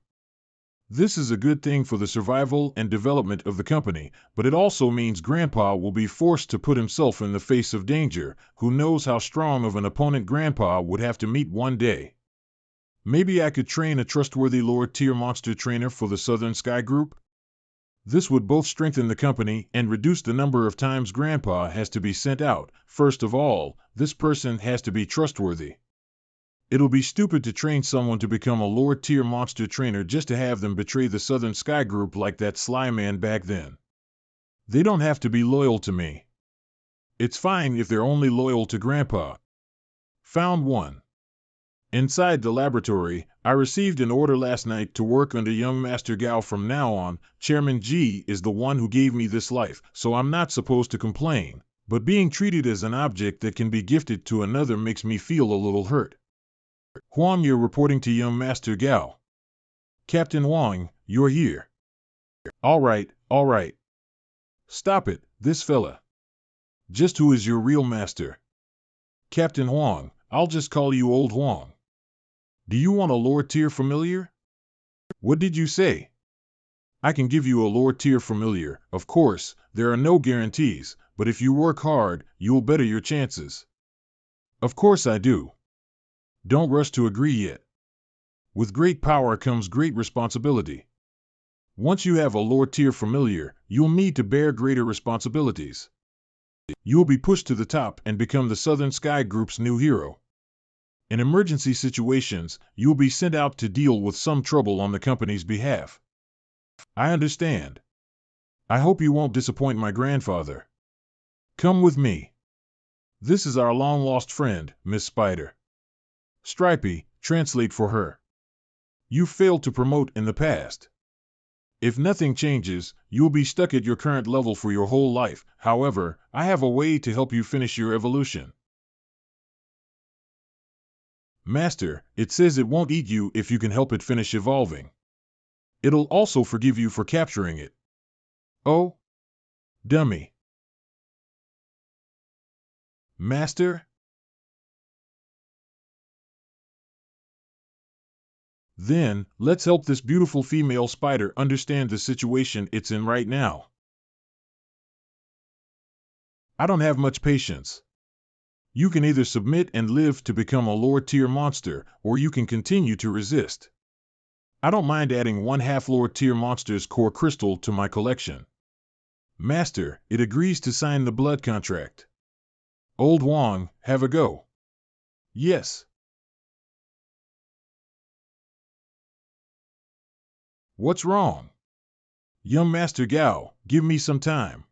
This is a good thing for the survival and development of the company, but it also means Grandpa will be forced to put himself in the face of danger. Who knows how strong of an opponent Grandpa would have to meet one day. Maybe I could train a trustworthy lower-tier monster trainer for the Southern Sky Group? This would both strengthen the company and reduce the number of times Grandpa has to be sent out. First of all, this person has to be trustworthy. It'll be stupid to train someone to become a lower-tier monster trainer just to have them betray the Southern Sky Group like that sly man back then. They don't have to be loyal to me. It's fine if they're only loyal to Grandpa. Found one. Inside the laboratory, I received an order last night to work under young Master Gao. From now on, Chairman G is the one who gave me this life, so I'm not supposed to complain. But being treated as an object that can be gifted to another makes me feel a little hurt. Huang, you're reporting to young Master Gao. Captain Wang, you're here. All right. Stop it, this fella. Just who is your real master? Captain Huang, I'll just call you Old Huang. Do you want a lower-tier familiar? What did you say? I can give you a lower-tier familiar. Of course, there are no guarantees, but if you work hard, you'll better your chances. Of course I do. Don't rush to agree yet. With great power comes great responsibility. Once you have a lower-tier familiar, you'll need to bear greater responsibilities. You'll be pushed to the top and become the Southern Sky Group's new hero. In emergency situations, you'll be sent out to deal with some trouble on the company's behalf. I understand. I hope you won't disappoint my grandfather. Come with me. This is our long-lost friend, Miss Spider. Stripey, translate for her. You failed to promote in the past. If nothing changes, you'll be stuck at your current level for your whole life. However, I have a way to help you finish your evolution. Master, it says it won't eat you if you can help it finish evolving. It'll also forgive you for capturing it. Oh? Dummy. Master? Then, let's help this beautiful female spider understand the situation it's in right now. I don't have much patience. You can either submit and live to become a lower-tier monster, or you can continue to resist. I don't mind adding 1/2 lower-tier monster's core crystal to my collection. Master, it agrees to sign the blood contract. Old Wang, have a go. Yes. What's wrong? Young Master Gao, give me some time.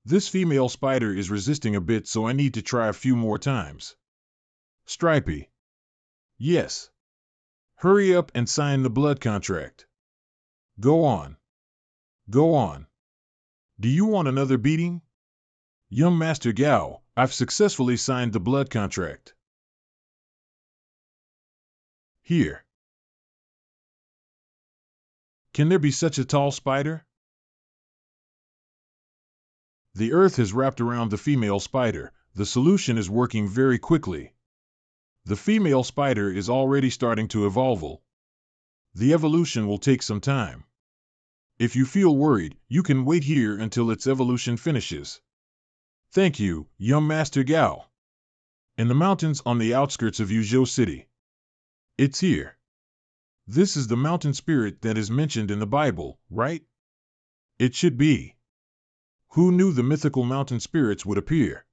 This female spider is resisting a bit, so I need to try a few more times. Stripey. Yes. Hurry up and sign the blood contract. Go on. Go on. Do you want another beating? Young Master Gao, I've successfully signed the blood contract. Here. Can there be such a tall spider? The earth has wrapped around the female spider. The solution is working very quickly. The female spider is already starting to evolve. The evolution will take some time. If you feel worried, you can wait here until its evolution finishes. Thank you, young Master Gao. In the mountains on the outskirts of Yuzhou City. It's here. This is the mountain spirit that is mentioned in the Bible, right? It should be. Who knew the mythical mountain spirits would appear?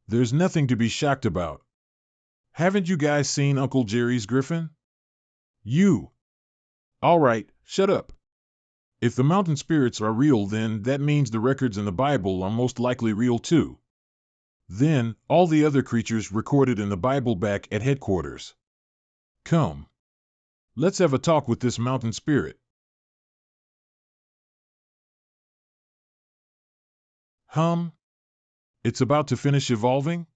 There's nothing to be shocked about. Haven't you guys seen Uncle Jerry's griffin? You. All right, shut up. If the mountain spirits are real, then that means the records in the Bible are most likely real too. Then, all the other creatures recorded in the Bible back at headquarters. Come. Let's have a talk with this mountain spirit. It's about to finish evolving?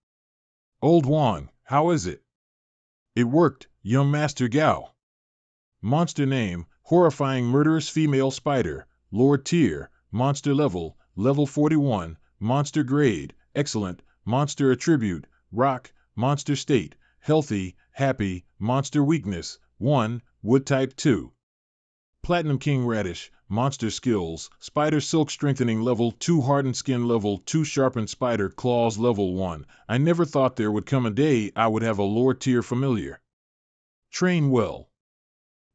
Old Wang, how is it? It worked, young Master Gao. Monster name, horrifying murderous female spider, Lord tier, monster level, level 41, monster grade, excellent, monster attribute, rock, monster state, healthy, happy, monster weakness, 1, wood type 2. Platinum King Radish, monster skills, spider silk strengthening level 2, hardened skin level 2, sharpened spider claws level 1. I never thought there would come a day I would have a lower tier familiar. Train well.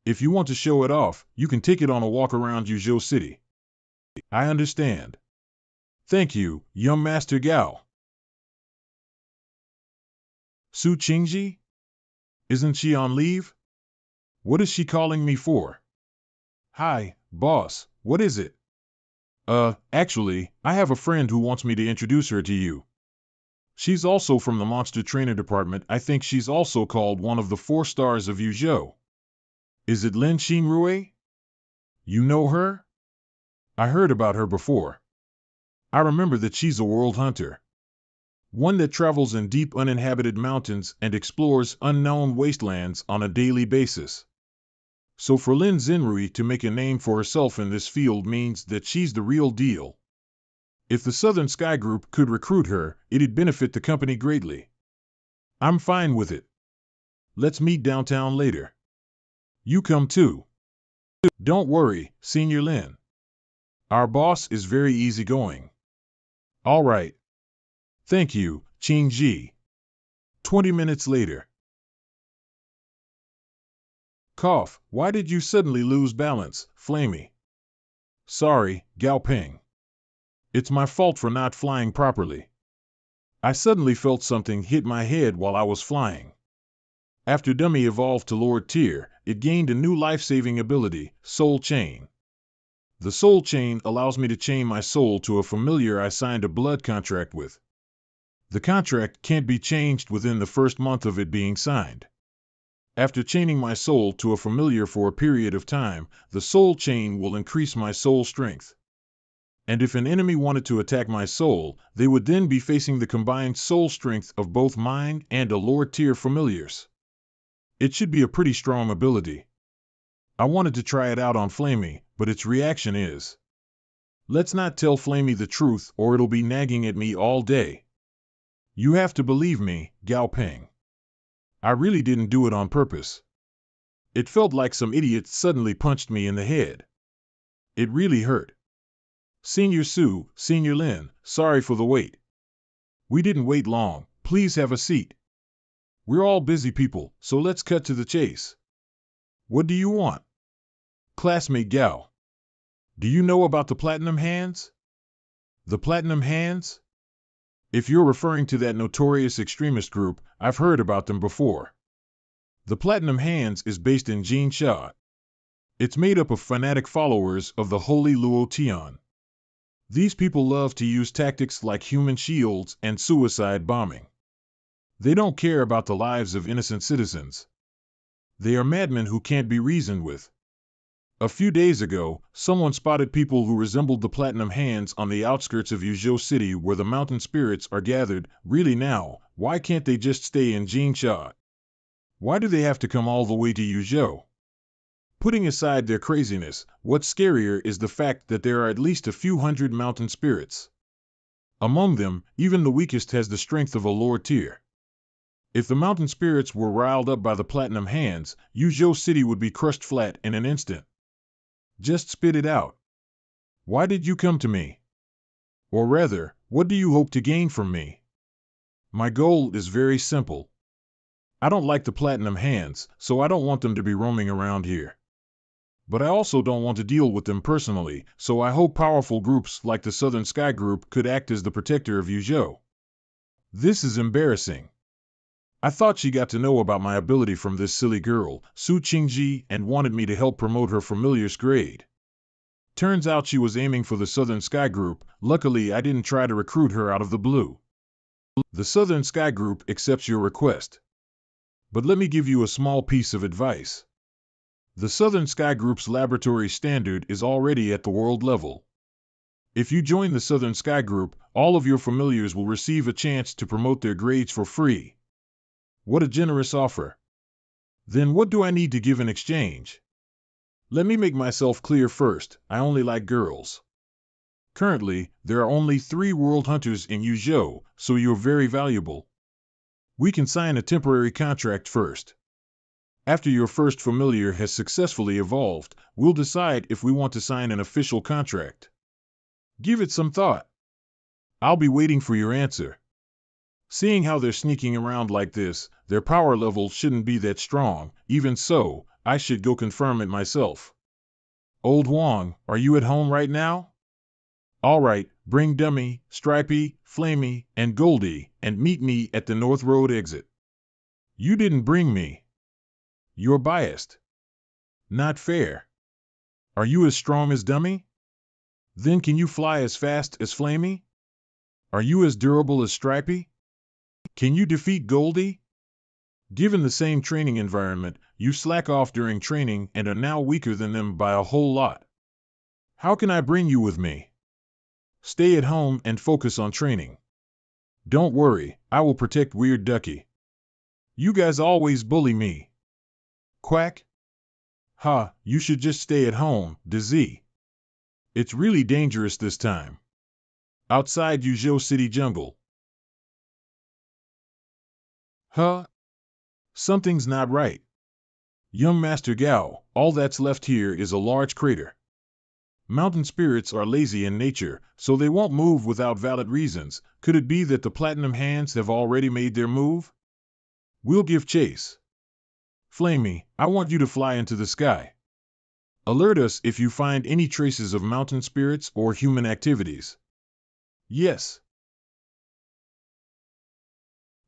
If you want to show it off, you can take it on a walk around Yuzhou City. I understand. Thank you, young Master Gao. Su Qingji? Isn't she on leave? What is she calling me for? Hi, boss, what is it? Actually, I have a friend who wants me to introduce her to you. She's also from the Monster Trainer Department. I think she's also called one of the 4 stars of Yuzhou. Is it Lin Xinrui? You know her? I heard about her before. I remember that she's a world hunter. One that travels in deep uninhabited mountains and explores unknown wastelands on a daily basis. So for Lin Xinrui to make a name for herself in this field means that she's the real deal. If the Southern Sky Group could recruit her, it'd benefit the company greatly. I'm fine with it. Let's meet downtown later. You come too. Don't worry, Senior Lin. Our boss is very easygoing. All right. Thank you, Qingji. 20 minutes later. Cough, why did you suddenly lose balance, Flamey? Sorry, Gao Ping. It's my fault for not flying properly. I suddenly felt something hit my head while I was flying. After Dummy evolved to Lord Tier, it gained a new life-saving ability, Soul Chain. The Soul Chain allows me to chain my soul to a familiar I signed a blood contract with. The contract can't be changed within the first month of it being signed. After chaining my soul to a familiar for a period of time, the soul chain will increase my soul strength. And if an enemy wanted to attack my soul, they would then be facing the combined soul strength of both mine and a lower tier familiars. It should be a pretty strong ability. I wanted to try it out on Flamey, but its reaction is, let's not tell Flamey the truth or it'll be nagging at me all day. You have to believe me, Gao Ping. I really didn't do it on purpose. It felt like some idiot suddenly punched me in the head. It really hurt. Senior Su, Senior Lin, sorry for the wait. We didn't wait long, please have a seat. We're all busy people, so let's cut to the chase. What do you want? Classmate Gao. Do you know about the Platinum Hands? The Platinum Hands? If you're referring to that notorious extremist group, I've heard about them before. The Platinum Hands is based in Jinsha. It's made up of fanatic followers of the Holy Luo Tian. These people love to use tactics like human shields and suicide bombing. They don't care about the lives of innocent citizens. They are madmen who can't be reasoned with. A few days ago, someone spotted people who resembled the Platinum Hands on the outskirts of Yuzhou City where the mountain spirits are gathered. Really now, why can't they just stay in Jinsha? Why do they have to come all the way to Yuzhou? Putting aside their craziness, what's scarier is the fact that there are at least a few hundred mountain spirits. Among them, even the weakest has the strength of a lower tier. If the mountain spirits were riled up by the Platinum Hands, Yuzhou City would be crushed flat in an instant. Just spit it out. Why did you come to me? Or rather, what do you hope to gain from me? My goal is very simple. I don't like the Platinum Hands, so I don't want them to be roaming around here. But I also don't want to deal with them personally, so I hope powerful groups like the Southern Sky Group could act as the protector of Yuzhou. This is embarrassing. I thought she got to know about my ability from this silly girl, Su Qingji, and wanted me to help promote her familiar's grade. Turns out she was aiming for the Southern Sky Group. Luckily, I didn't try to recruit her out of the blue. The Southern Sky Group accepts your request. But let me give you a small piece of advice. The Southern Sky Group's laboratory standard is already at the world level. If you join the Southern Sky Group, all of your familiars will receive a chance to promote their grades for free. What a generous offer. Then what do I need to give in exchange? Let me make myself clear first. I only like girls. Currently, there are only 3 world hunters in Yuzhou, so you're very valuable. We can sign a temporary contract first. After your first familiar has successfully evolved, we'll decide if we want to sign an official contract. Give it some thought. I'll be waiting for your answer. Seeing how they're sneaking around like this, their power level shouldn't be that strong. Even so, I should go confirm it myself. Old Wong, are you at home right now? All right, bring Dummy, Stripey, Flamey, and Goldie, and meet me at the North Road exit. You didn't bring me. You're biased. Not fair. Are you as strong as Dummy? Then can you fly as fast as Flamey? Are you as durable as Stripey? Can you defeat Goldie? Given the same training environment, you slack off during training and are now weaker than them by a whole lot. How can I bring you with me? Stay at home and focus on training. Don't worry, I will protect Weird Ducky. You guys always bully me. Quack? Ha, you should just stay at home, DZ. It's really dangerous this time. Outside Yuzhou City Jungle. Huh? Something's not right. Young Master Gao, all that's left here is a large crater. Mountain spirits are lazy in nature, so they won't move without valid reasons. Could it be that the Platinum Hands have already made their move? We'll give chase. Flamey, I want you to fly into the sky. Alert us if you find any traces of mountain spirits or human activities. Yes.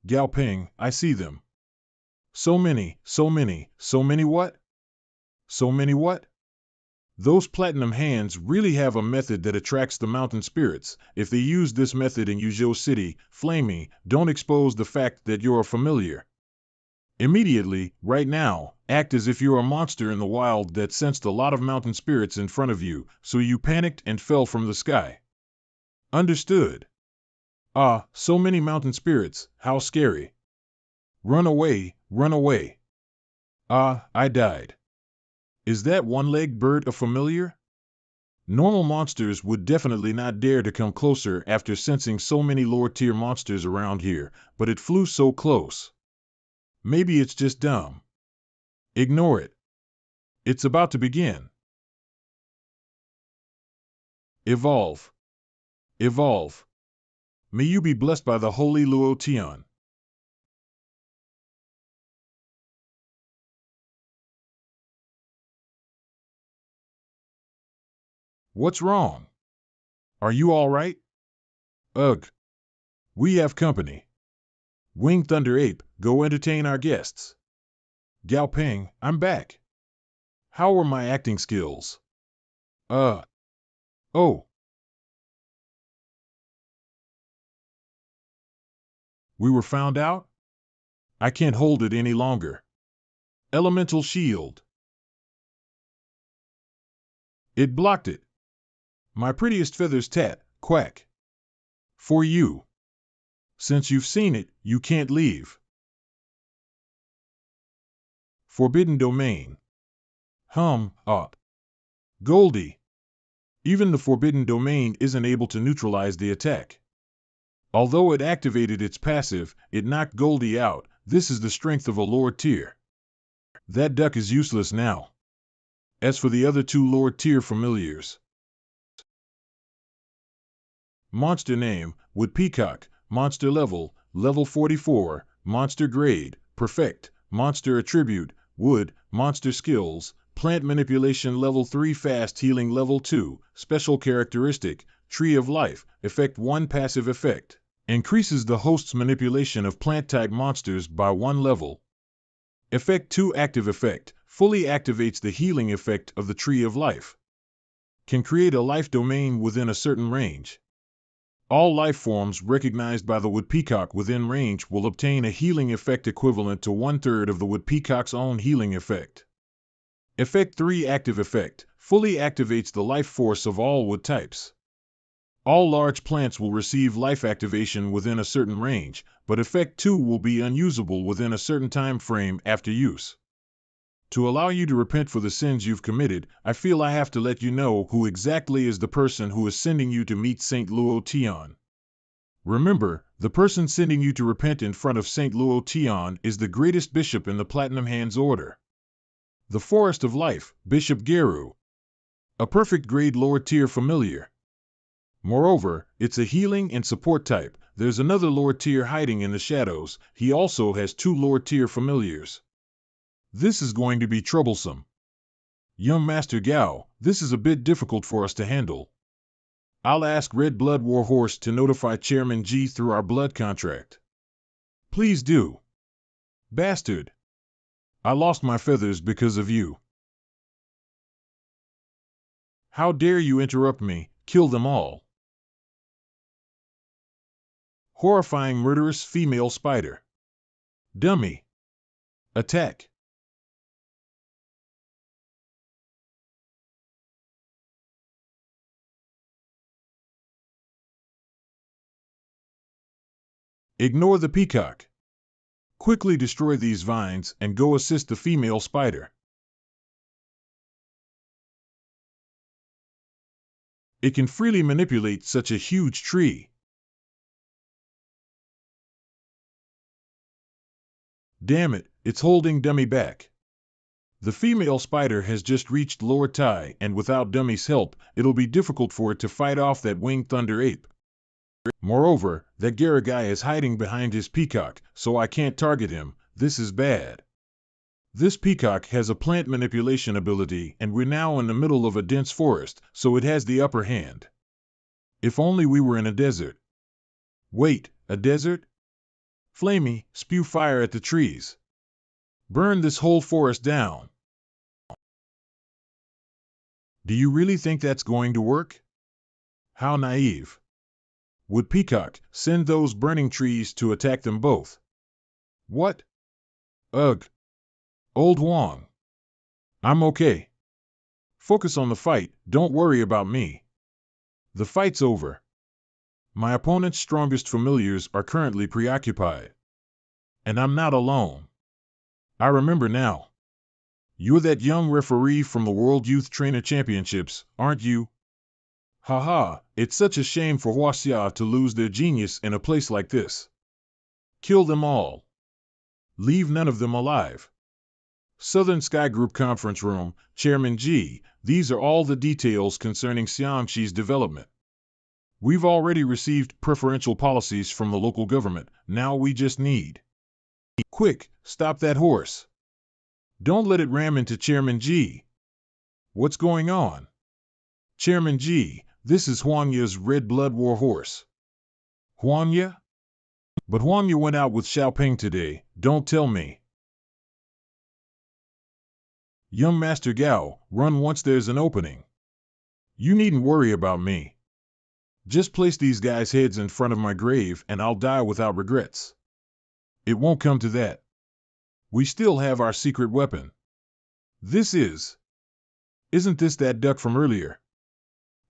Gao Ping, I see them. So many what? So many what? Those Platinum Hands really have a method that attracts the mountain spirits. If they use this method in Yuzhou City, Flamey, don't expose the fact that you're a familiar. Immediately, right now, act as if you're a monster in the wild that sensed a lot of mountain spirits in front of you, so you panicked and fell from the sky. Understood. Ah, so many mountain spirits, how scary. Run away, run away. Ah, I died. Is that one-legged bird a familiar? Normal monsters would definitely not dare to come closer after sensing so many lower-tier monsters around here, but it flew so close. Maybe it's just dumb. Ignore it. It's about to begin. Evolve. Evolve. May you be blessed by the holy Luo Tian. What's wrong? Are you all right? Ugh. We have company. Wing Thunder Ape, go entertain our guests. Gao Ping, I'm back. How were my acting skills? Oh. We were found out? I can't hold it any longer. Elemental Shield. It blocked it. My prettiest feathers tat, quack. For you. Since you've seen it, you can't leave. Forbidden Domain. Goldie. Even the Forbidden Domain isn't able to neutralize the attack. Although it activated its passive, it knocked Goldie out. This is the strength of a lower tier. That duck is useless now. As for the other 2 lower tier familiars. Monster name, Wood Peacock. Monster level, level 44. Monster grade, perfect. Monster attribute, wood. Monster skills, plant manipulation level 3, fast healing level 2. Special characteristic, Tree of Life, effect 1, passive effect. Increases the host's manipulation of plant-type monsters by 1 level. Effect 2 Active Effect. Fully activates the healing effect of the Tree of Life. Can create a life domain within a certain range. All life forms recognized by the woodpeacock within range will obtain a healing effect equivalent to 1/3 of the woodpeacock's own healing effect. Effect 3 Active Effect. Fully activates the life force of all wood types. All large plants will receive life activation within a certain range, but Effect 2 will be unusable within a certain time frame after use. To allow you to repent for the sins you've committed, I feel I have to let you know who exactly is the person who is sending you to meet St. Luo Tian. Remember, the person sending you to repent in front of St. Luo Tian is the greatest bishop in the Platinum Hands Order. The Forest of Life, Bishop Geru. A perfect grade lower tier familiar. Moreover, it's a healing and support type. There's another lower tier hiding in the shadows. He also has 2 lower tier familiars. This is going to be troublesome. Young Master Gao, this is a bit difficult for us to handle. I'll ask Red Blood Warhorse to notify Chairman G through our blood contract. Please do. Bastard. I lost my feathers because of you. How dare you interrupt me? Kill them all. Horrifying murderous female spider. Dummy. Attack. Ignore the peacock. Quickly destroy these vines and go assist the female spider. It can freely manipulate such a huge tree. Damn it, it's holding Dummy back. The female spider has just reached lower tie, and without Dummy's help, it'll be difficult for it to fight off that winged thunder ape. Moreover, that Gara guy is hiding behind his peacock, so I can't target him. This is bad. This peacock has a plant manipulation ability, and we're now in the middle of a dense forest, so it has the upper hand. If only we were in a desert. Wait, a desert? Flamey, spew fire at the trees. Burn this whole forest down. Do you really think that's going to work? How naive. Would Peacock send those burning trees to attack them both? What? Ugh. Old Wong. I'm okay. Focus on the fight, don't worry about me. The fight's over. My opponent's strongest familiars are currently preoccupied. And I'm not alone. I remember now. You're that young referee from the World Youth Trainer Championships, aren't you? Haha, it's such a shame for Huaxia to lose their genius in a place like this. Kill them all. Leave none of them alive. Southern Sky Group Conference Room, Chairman G, these are all the details concerning Xiangxi's development. We've already received preferential policies from the local government, now we just need. Quick, stop that horse. Don't let it ram into Chairman G. What's going on? Chairman G, this is Huangya's Red Blood War Horse. Huangya? But Huangya went out with Xiaoping today, don't tell me. Young Master Gao, run once there's an opening. You needn't worry about me. Just place these guys' heads in front of my grave and I'll die without regrets. It won't come to that. We still have our secret weapon. Isn't this that duck from earlier?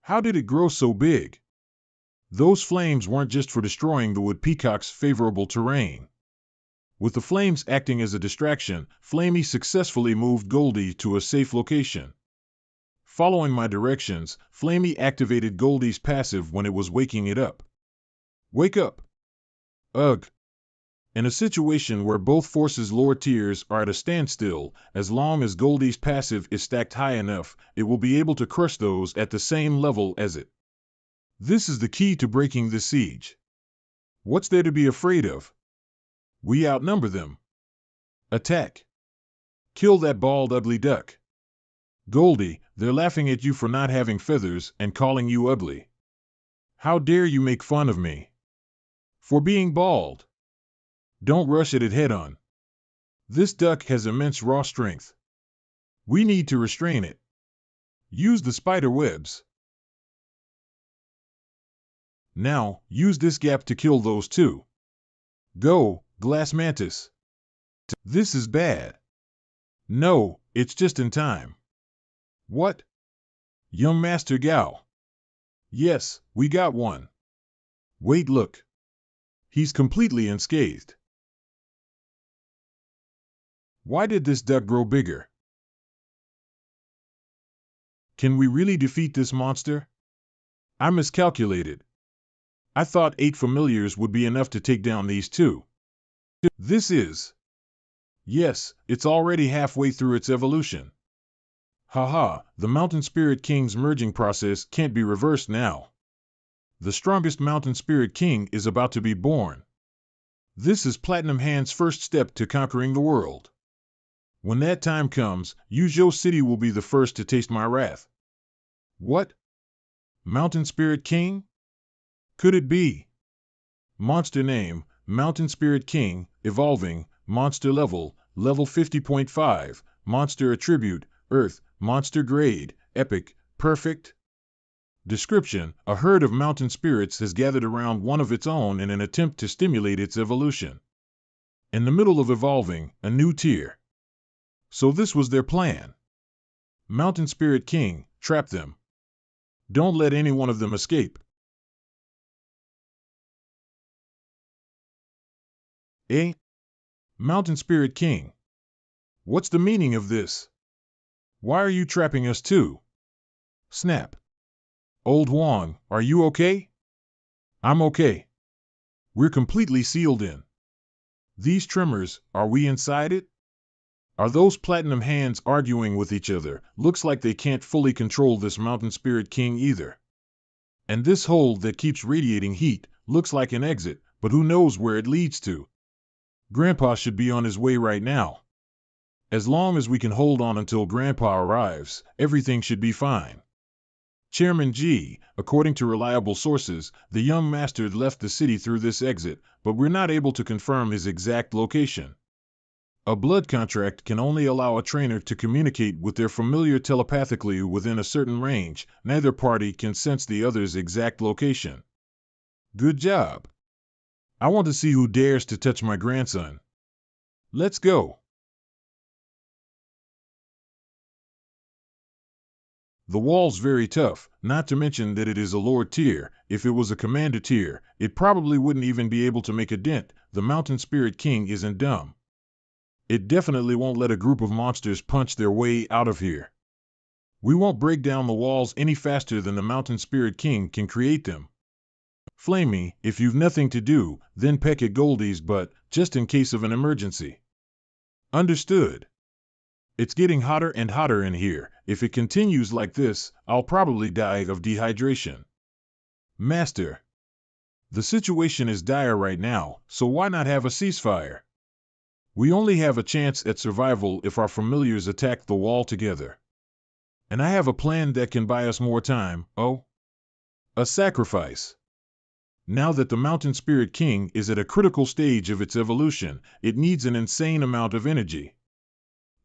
How did it grow so big? Those flames weren't just for destroying the woodpeacock's favorable terrain. With the flames acting as a distraction, Flamey successfully moved Goldie to a safe location. Following my directions, Flamey activated Goldie's passive when it was waking it up. Wake up! Ugh! In a situation where both forces' lower tiers are at a standstill, as long as Goldie's passive is stacked high enough, it will be able to crush those at the same level as it. This is the key to breaking the siege. What's there to be afraid of? We outnumber them. Attack. Kill that bald ugly duck. Goldie, they're laughing at you for not having feathers and calling you ugly. How dare you make fun of me? For being bald. Don't rush at it head on. This duck has immense raw strength. We need to restrain it. Use the spider webs. Now, use this gap to kill those two. Go, glass mantis. This is bad. No, it's just in time. What? Young Master Gao. Yes, we got one. Wait, look. He's completely unscathed. Why did this duck grow bigger? Can we really defeat this monster? I miscalculated. I thought 8 familiars would be enough to take down these two. This is. Yes, it's already halfway through its evolution. Haha, the Mountain Spirit King's merging process can't be reversed now. The strongest Mountain Spirit King is about to be born. This is Platinum Hand's first step to conquering the world. When that time comes, Yuzhou City will be the first to taste my wrath. What? Mountain Spirit King? Could it be? Monster name, Mountain Spirit King, evolving, monster level, level 50.5, monster attribute, Earth, monster grade, epic, perfect. Description: a herd of mountain spirits has gathered around one of its own in an attempt to stimulate its evolution. In the middle of evolving, a new tier. So this was their plan. Mountain Spirit King, trap them. Don't let any one of them escape. Eh? Mountain Spirit King. What's the meaning of this? Why are you trapping us too? Snap. Old Wong, are you okay? I'm okay. We're completely sealed in. These tremors, are we inside it? Are those platinum hands arguing with each other? Looks like they can't fully control this Mountain Spirit King either. And this hole that keeps radiating heat looks like an exit, but who knows where it leads to? Grandpa should be on his way right now. As long as we can hold on until Grandpa arrives, everything should be fine. Chairman G, according to reliable sources, the young master left the city through this exit, but we're not able to confirm his exact location. A blood contract can only allow a trainer to communicate with their familiar telepathically within a certain range. Neither party can sense the other's exact location. Good job. I want to see who dares to touch my grandson. Let's go. The wall's very tough, not to mention that it is a lower tier. If it was a commander tier, it probably wouldn't even be able to make a dent. The Mountain Spirit King isn't dumb. It definitely won't let a group of monsters punch their way out of here. We won't break down the walls any faster than the Mountain Spirit King can create them. Flamey, if you've nothing to do, then peck at Goldie's butt, just in case of an emergency. Understood. It's getting hotter and hotter in here. If it continues like this, I'll probably die of dehydration. Master. The situation is dire right now, so why not have a ceasefire? We only have a chance at survival if our familiars attack the wall together. And I have a plan that can buy us more time. Oh? A sacrifice. Now that the Mountain Spirit King is at a critical stage of its evolution, it needs an insane amount of energy.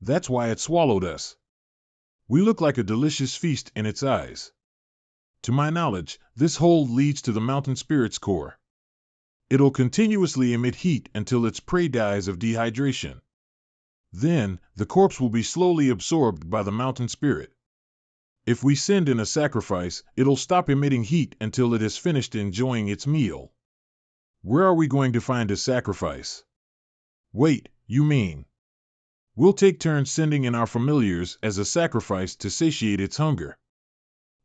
That's why it swallowed us. We look like a delicious feast in its eyes. To my knowledge, this hole leads to the Mountain Spirit's core. It'll continuously emit heat until its prey dies of dehydration. Then, the corpse will be slowly absorbed by the Mountain Spirit. If we send in a sacrifice, it'll stop emitting heat until it has finished enjoying its meal. Where are we going to find a sacrifice? Wait, you mean? We'll take turns sending in our familiars as a sacrifice to satiate its hunger.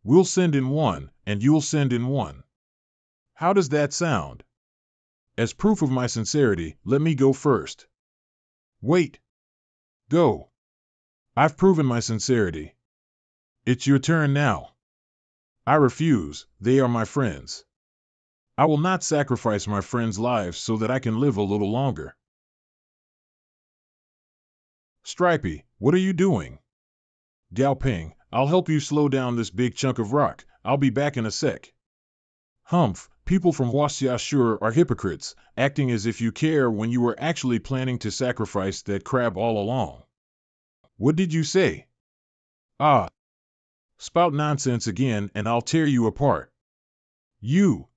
We'll send in one, and you'll send in one. How does that sound? As proof of my sincerity, let me go first. Wait. Go. I've proven my sincerity. It's your turn now. I refuse, they are my friends. I will not sacrifice my friends' lives so that I can live a little longer. Stripey, what are you doing? Gao Ping, I'll help you slow down this big chunk of rock. I'll be back in a sec. Humph, People from Hwaseashur are hypocrites, acting as if you care when you were actually planning to sacrifice that crab all along. What did you say? Ah, spout nonsense again and I'll tear you apart. You.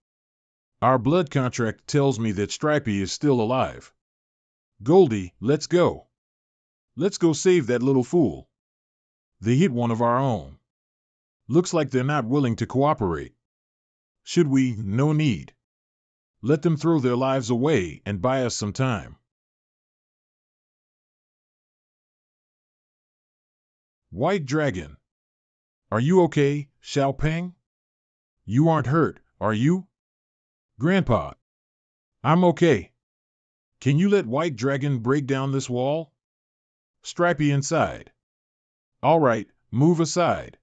Our blood contract tells me that Stripey is still alive. Goldie, let's go. Let's go save that little fool. They hit one of our own. Looks like they're not willing to cooperate. Should we? No need. Let them throw their lives away and buy us some time. White Dragon. Are you okay, Xiao Peng? You aren't hurt, are you? Grandpa. I'm okay. Can you let White Dragon break down this wall? Stripey inside. All right, move aside.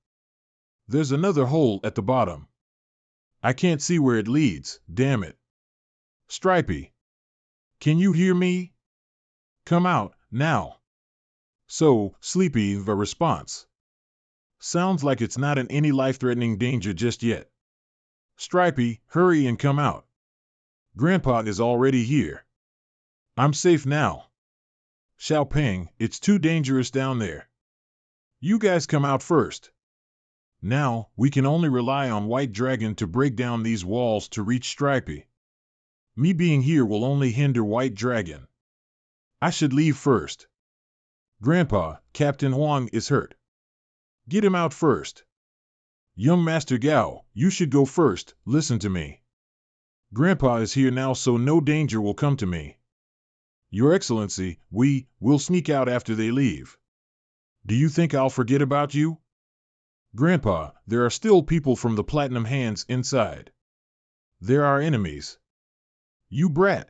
There's another hole at the bottom. I can't see where it leads, damn it. Stripey. Can you hear me? Come out, now. So, sleepy, the response. Sounds like it's not in any life-threatening danger just yet. Stripey, hurry and come out. Grandpa is already here. I'm safe now. Xiao Peng, it's too dangerous down there. You guys come out first. Now, we can only rely on White Dragon to break down these walls to reach Stripey. Me being here will only hinder White Dragon. I should leave first. Grandpa, Captain Huang is hurt. Get him out first. Young Master Gao, you should go first, listen to me. Grandpa is here now so no danger will come to me. Your Excellency, we'll sneak out after they leave. Do you think I'll forget about you? Grandpa, there are still people from the Platinum Hands inside. They're our enemies. You brat.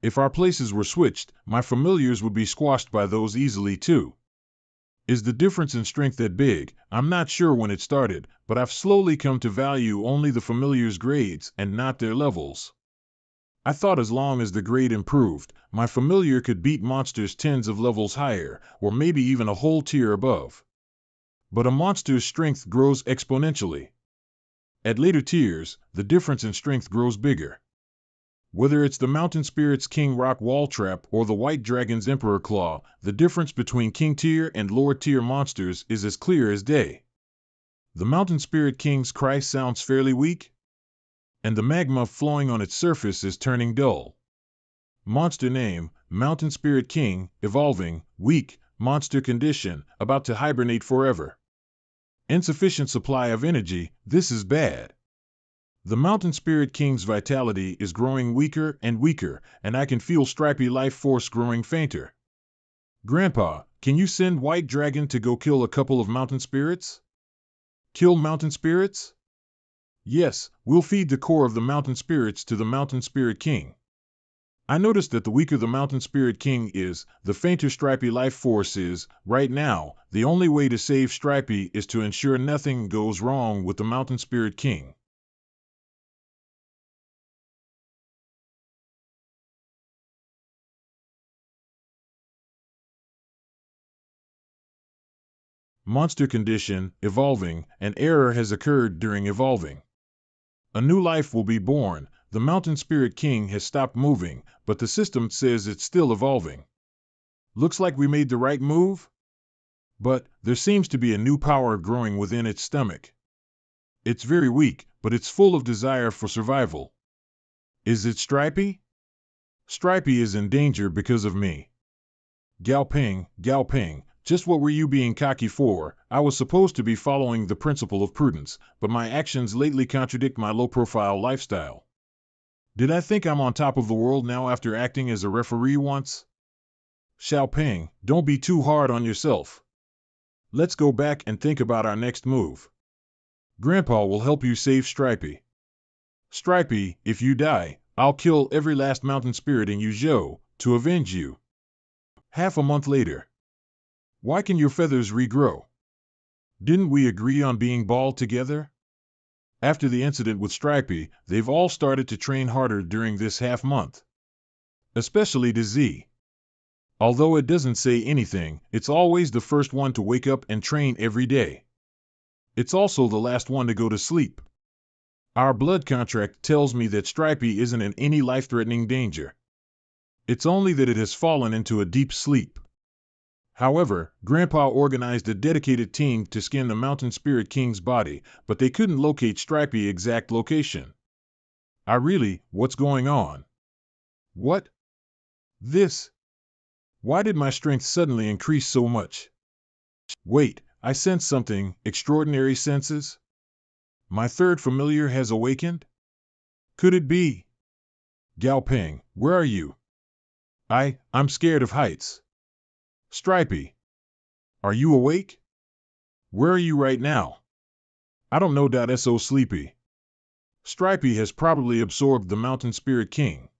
If our places were switched, my familiars would be squashed by those easily too. Is the difference in strength that big? I'm not sure when it started, but I've slowly come to value only the familiars' grades and not their levels. I thought as long as the grade improved, my familiar could beat monsters tens of levels higher, or maybe even a whole tier above. But a monster's strength grows exponentially. At later tiers, the difference in strength grows bigger. Whether it's the Mountain Spirit's King Rock Wall Trap or the White Dragon's Emperor Claw, the difference between King Tier and Lower Tier monsters is as clear as day. The Mountain Spirit King's cry sounds fairly weak, and the magma flowing on its surface is turning dull. Monster name, Mountain Spirit King, evolving, weak, monster condition, about to hibernate forever. Insufficient supply of energy, this is bad. The Mountain Spirit King's vitality is growing weaker and weaker, and I can feel Stripey life force growing fainter. Grandpa, can you send White Dragon to go kill a couple of mountain spirits? Kill mountain spirits? Yes, we'll feed the core of the mountain spirits to the Mountain Spirit King. I noticed that the weaker the Mountain Spirit King is, the fainter Stripey life force is. Right now, the only way to save Stripey is to ensure nothing goes wrong with the Mountain Spirit King. Monster condition, evolving, an error has occurred during evolving. A new life will be born. The Mountain Spirit King has stopped moving, but the system says it's still evolving. Looks like we made the right move? But there seems to be a new power growing within its stomach. It's very weak, but it's full of desire for survival. Is it Stripey? Stripey is in danger because of me. Gao Peng, just what were you being cocky for? I was supposed to be following the principle of prudence, but my actions lately contradict my low-profile lifestyle. Did I think I'm on top of the world now after acting as a referee once? Xiao Peng, don't be too hard on yourself. Let's go back and think about our next move. Grandpa will help you save Stripey. Stripey, if you die, I'll kill every last mountain spirit in Yuzhou to avenge you. Half a month later. Why can your feathers regrow? Didn't we agree on being bald together? After the incident with Stripey, they've all started to train harder during this half month. Especially DZ. Although it doesn't say anything, it's always the first one to wake up and train every day. It's also the last one to go to sleep. Our blood contract tells me that Stripey isn't in any life-threatening danger. It's only that it has fallen into a deep sleep. However, Grandpa organized a dedicated team to scan the Mountain Spirit King's body, but they couldn't locate Stripey's exact location. What's going on? What? This? Why did my strength suddenly increase so much? Wait, I sense something, extraordinary senses? My third familiar has awakened? Could it be? Gao Ping, where are you? I'm scared of heights. Stripey, are you awake? Where are you right now? I don't know. So sleepy. Stripey has probably absorbed the Mountain Spirit King.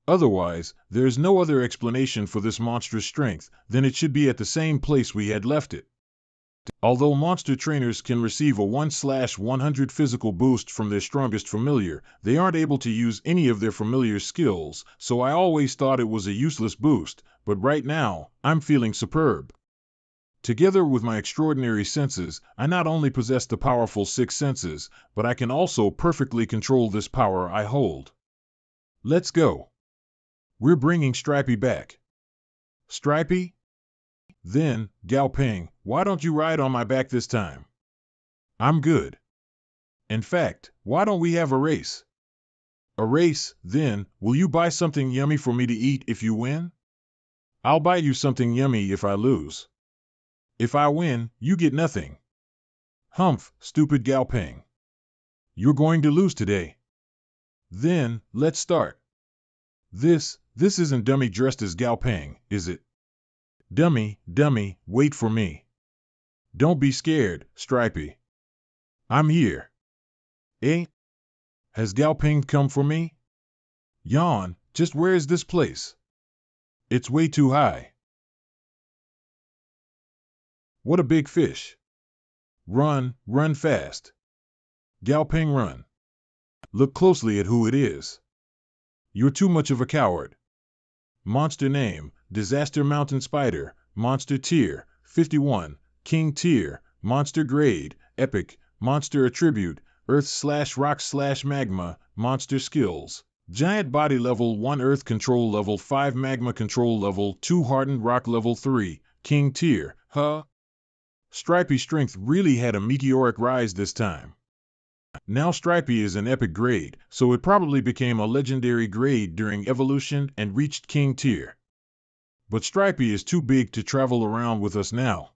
Otherwise, there is no other explanation for this monstrous strength than it should be at the same place we had left it. Although monster trainers can receive a 1/100 physical boost from their strongest familiar, they aren't able to use any of their familiar skills, so I always thought it was a useless boost, but right now, I'm feeling superb. Together with my extraordinary senses, I not only possess the powerful six senses, but I can also perfectly control this power I hold. Let's go. We're bringing Stripey back. Stripey? Then, Gao Ping, why don't you ride on my back this time? I'm good. In fact, why don't we have a race? A race, then, will you buy something yummy for me to eat if you win? I'll buy you something yummy if I lose. If I win, you get nothing. Humph, stupid Gao Ping. You're going to lose today. Then, let's start. This isn't Dummy dressed as Gao Ping, is it? Dummy, wait for me. Don't be scared, Stripey. I'm here. Eh? Has Gao Ping come for me? Yawn, just where is this place? It's way too high. What a big fish. Run fast. Gao Ping, run. Look closely at who it is. You're too much of a coward. Monster name, Disaster Mountain Spider, Monster Tier, 51, King Tier, Monster Grade, Epic, Monster Attribute, Earth/Rock/Magma, Monster Skills, Giant Body Level 1 Earth Control Level 5 Magma Control Level 2 Hardened Rock Level 3, King Tier, huh? Stripey's strength really had a meteoric rise this time. Now Stripey is an epic grade, so it probably became a legendary grade during evolution and reached King Tier. But Stripey is too big to travel around with us now.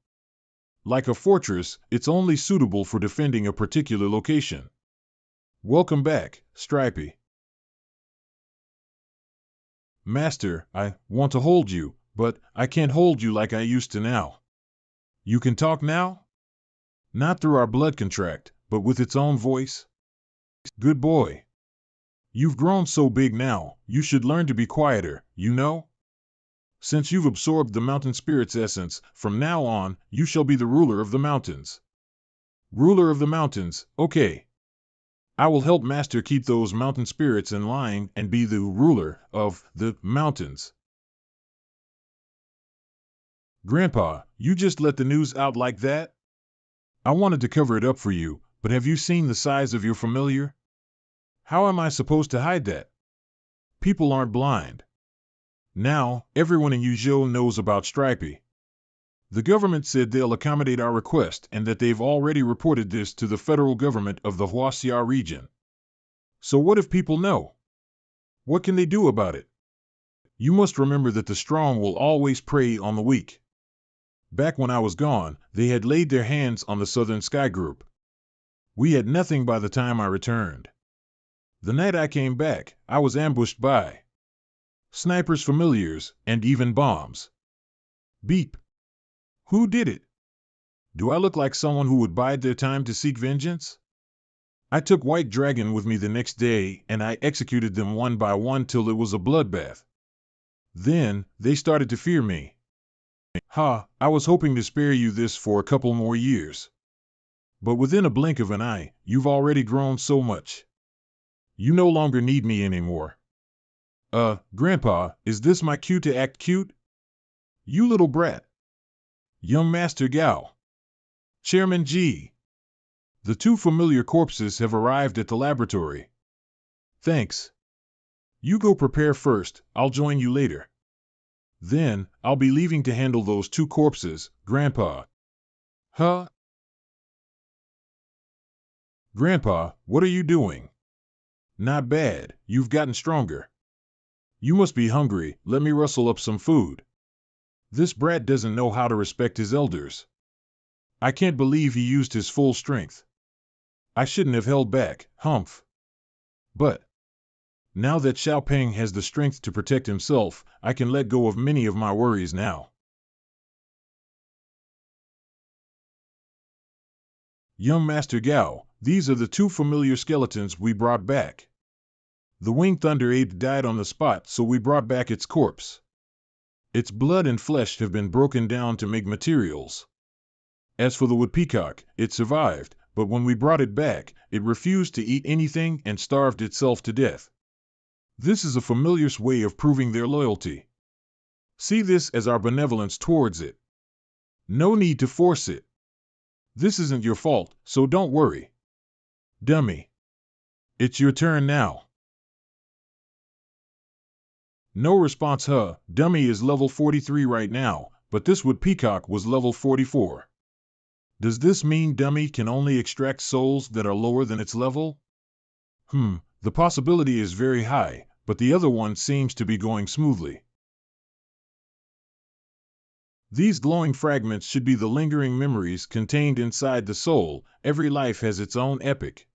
Like a fortress, it's only suitable for defending a particular location. Welcome back, Stripey. Master, I want to hold you, but I can't hold you like I used to now. You can talk now? Not through our blood contract, but with its own voice? Good boy. You've grown so big now, you should learn to be quieter, you know? Since you've absorbed the mountain spirit's essence, from now on, you shall be the ruler of the mountains. Ruler of the mountains, okay. I will help Master keep those mountain spirits in line and be the ruler of the mountains. Grandpa, you just let the news out like that? I wanted to cover it up for you, but have you seen the size of your familiar? How am I supposed to hide that? People aren't blind. Now, everyone in Yuzhou knows about Stripey. The government said they'll accommodate our request and that they've already reported this to the federal government of the Huaxia region. So what if people know? What can they do about it? You must remember that the strong will always prey on the weak. Back when I was gone, they had laid their hands on the Southern Sky Group. We had nothing by the time I returned. The night I came back, I was ambushed by snipers, familiars, and even bombs. Beep. Who did it? Do I look like someone who would bide their time to seek vengeance? I took White Dragon with me the next day, and I executed them one by one till it was a bloodbath. Then, they started to fear me. Ha, I was hoping to spare you this for a couple more years. But within a blink of an eye, you've already grown so much. You no longer need me anymore. Grandpa, is this my cue to act cute? You little brat. Young Master Gao. Chairman G. The two familiar corpses have arrived at the laboratory. Thanks. You go prepare first, I'll join you later. Then, I'll be leaving to handle those two corpses, Grandpa. Huh? Grandpa, what are you doing? Not bad, you've gotten stronger. You must be hungry, let me rustle up some food. This brat doesn't know how to respect his elders. I can't believe he used his full strength. I shouldn't have held back, humph. But now that Xiaopeng has the strength to protect himself, I can let go of many of my worries now. Young Master Gao, these are the two familiar skeletons we brought back. The winged thunder ape died on the spot, so we brought back its corpse. Its blood and flesh have been broken down to make materials. As for the wood peacock, it survived, but when we brought it back, it refused to eat anything and starved itself to death. This is a familiar way of proving their loyalty. See this as our benevolence towards it. No need to force it. This isn't your fault, so don't worry. Dummy. It's your turn now. No response, huh? Dummy is level 43 right now, but this wood peacock was level 44. Does this mean Dummy can only extract souls that are lower than its level? The possibility is very high, but the other one seems to be going smoothly. These glowing fragments should be the lingering memories contained inside the soul. Every life has its own epic.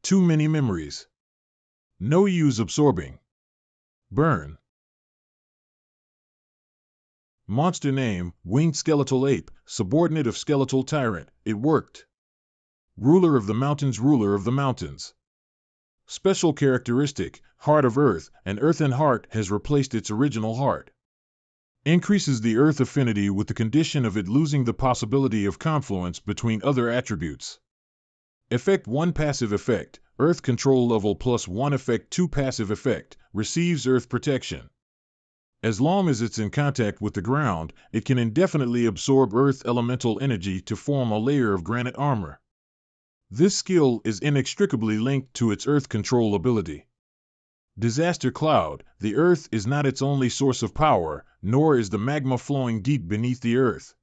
Too many memories. No use absorbing. Burn. Monster name, Winged Skeletal Ape, subordinate of Skeletal Tyrant. It worked. Ruler of the Mountains. Special characteristic, Heart of Earth, an earthen heart has replaced its original heart. Increases the earth affinity with the condition of it losing the possibility of confluence between other attributes. Effect 1 passive effect, Earth control level +1 effect 2 passive effect, receives earth protection. As long as it's in contact with the ground, it can indefinitely absorb earth elemental energy to form a layer of granite armor. This skill is inextricably linked to its earth control ability. Disaster Cloud, the earth is not its only source of power, nor is the magma flowing deep beneath the earth.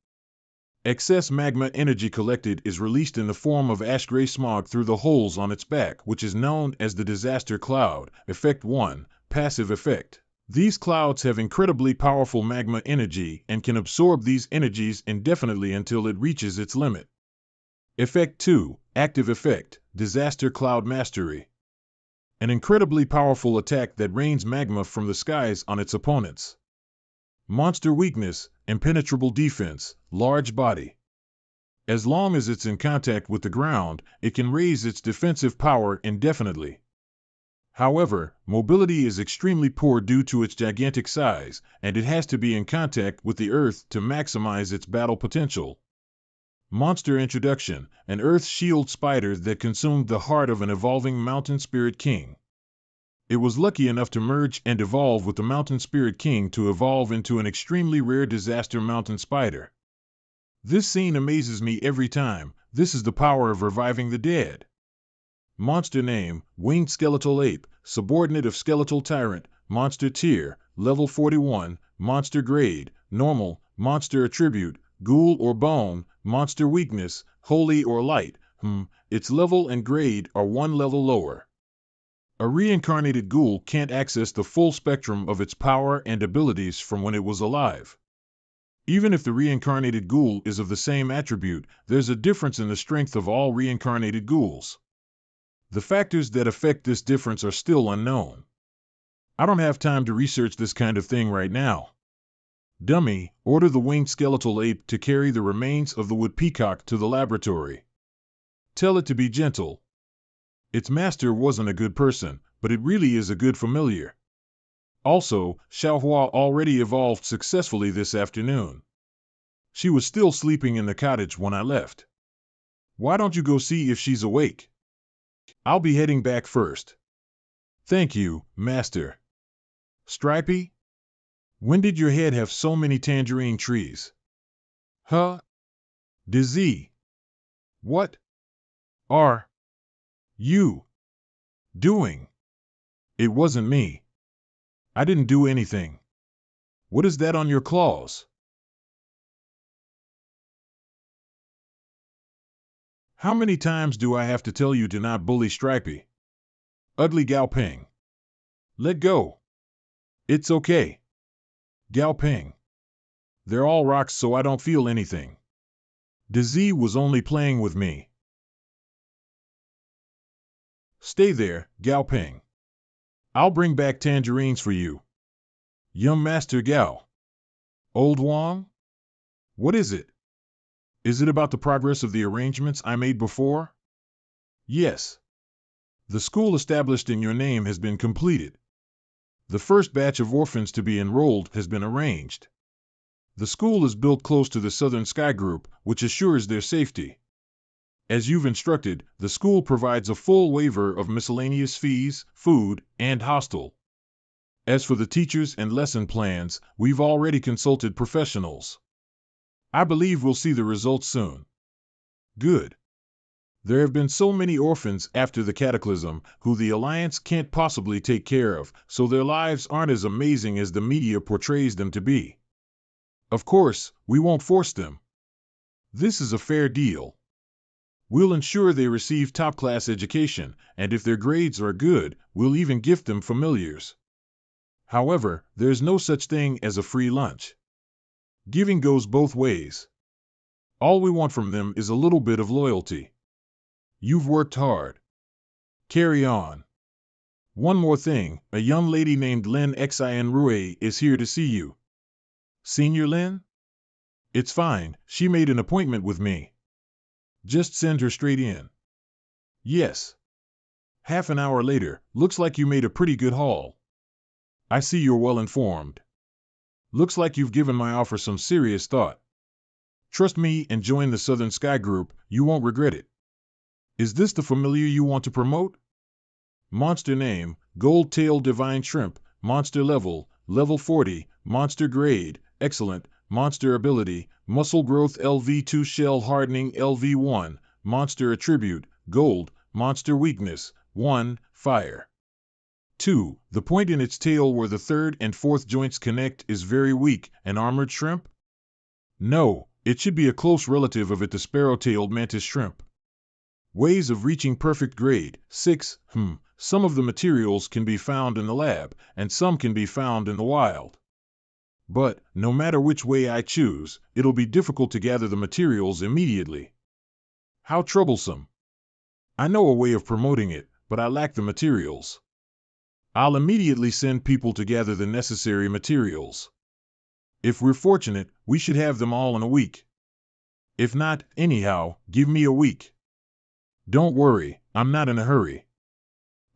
Excess magma energy collected is released in the form of ash-gray smog through the holes on its back, which is known as the Disaster Cloud. Effect 1, passive effect. These clouds have incredibly powerful magma energy and can absorb these energies indefinitely until it reaches its limit. Effect 2, active effect, Disaster Cloud Mastery. An incredibly powerful attack that rains magma from the skies on its opponents. Monster weakness, impenetrable defense, large body. As long as it's in contact with the ground, it can raise its defensive power indefinitely. However, mobility is extremely poor due to its gigantic size, and it has to be in contact with the earth to maximize its battle potential. Monster introduction, an earth shield spider that consumed the heart of an evolving mountain spirit king. It was lucky enough to merge and evolve with the mountain spirit king to evolve into an extremely rare disaster mountain spider. This scene amazes me every time. This is the power of reviving the dead. Monster name, Winged Skeletal Ape, subordinate of Skeletal Tyrant, Monster Tier, Level 41, Monster Grade, Normal, Monster Attribute, Ghoul or Bone, Monster Weakness, Holy or Light. Its level and grade are one level lower. A reincarnated ghoul can't access the full spectrum of its power and abilities from when it was alive. Even if the reincarnated ghoul is of the same attribute, there's a difference in the strength of all reincarnated ghouls. The factors that affect this difference are still unknown. I don't have time to research this kind of thing right now. Dummy, order the winged skeletal ape to carry the remains of the wood peacock to the laboratory. Tell it to be gentle. Its master wasn't a good person, but it really is a good familiar. Also, Xiaohua already evolved successfully this afternoon. She was still sleeping in the cottage when I left. Why don't you go see if she's awake? I'll be heading back first. Thank you, Master. Stripey? When did your head have so many tangerine trees? Huh? Dizzy? What? are you doing? It wasn't me. I didn't do anything. What is that on your claws? How many times do I have to tell you to not bully Stripey? Ugly Gao Ping. Let go. It's okay. Gao Ping. They're all rocks, so I don't feel anything. Daisy was only playing with me. Stay there, Gao Ping. I'll bring back tangerines for you. Young Master Gao. Old Wong? What is it? Is it about the progress of the arrangements I made before? Yes. The school established in your name has been completed. The first batch of orphans to be enrolled has been arranged. The school is built close to the Southern Sky Group, which assures their safety. As you've instructed, the school provides a full waiver of miscellaneous fees, food, and hostel. As for the teachers and lesson plans, we've already consulted professionals. I believe we'll see the results soon. Good. There have been so many orphans after the cataclysm who the Alliance can't possibly take care of, so their lives aren't as amazing as the media portrays them to be. Of course, we won't force them. This is a fair deal. We'll ensure they receive top-class education, and if their grades are good, we'll even gift them familiars. However, there's no such thing as a free lunch. Giving goes both ways. All we want from them is a little bit of loyalty. You've worked hard. Carry on. One more thing, a young lady named Lin Xin Rui is here to see you. Senior Lin? It's fine, she made an appointment with me. Just send her straight in. Yes. Half an hour later, looks like you made a pretty good haul. I see you're well informed. Looks like you've given my offer some serious thought. Trust me and join the Southern Sky Group, you won't regret it. Is this the familiar you want to promote? Monster name, Gold-tailed Divine Shrimp, monster level, level 40, monster grade, excellent, monster ability, muscle growth LV2 shell hardening LV1, monster attribute, gold, monster weakness, 1, fire. 2. The point in its tail where the third and fourth joints connect is very weak, an armored shrimp? No, it should be a close relative of it, the sparrow-tailed mantis shrimp. Ways of reaching perfect grade, 6. Some of the materials can be found in the lab, and some can be found in the wild. But, no matter which way I choose, it'll be difficult to gather the materials immediately. How troublesome. I know a way of promoting it, but I lack the materials. I'll immediately send people to gather the necessary materials. If we're fortunate, we should have them all in a week. If not, anyhow, give me a week. Don't worry, I'm not in a hurry.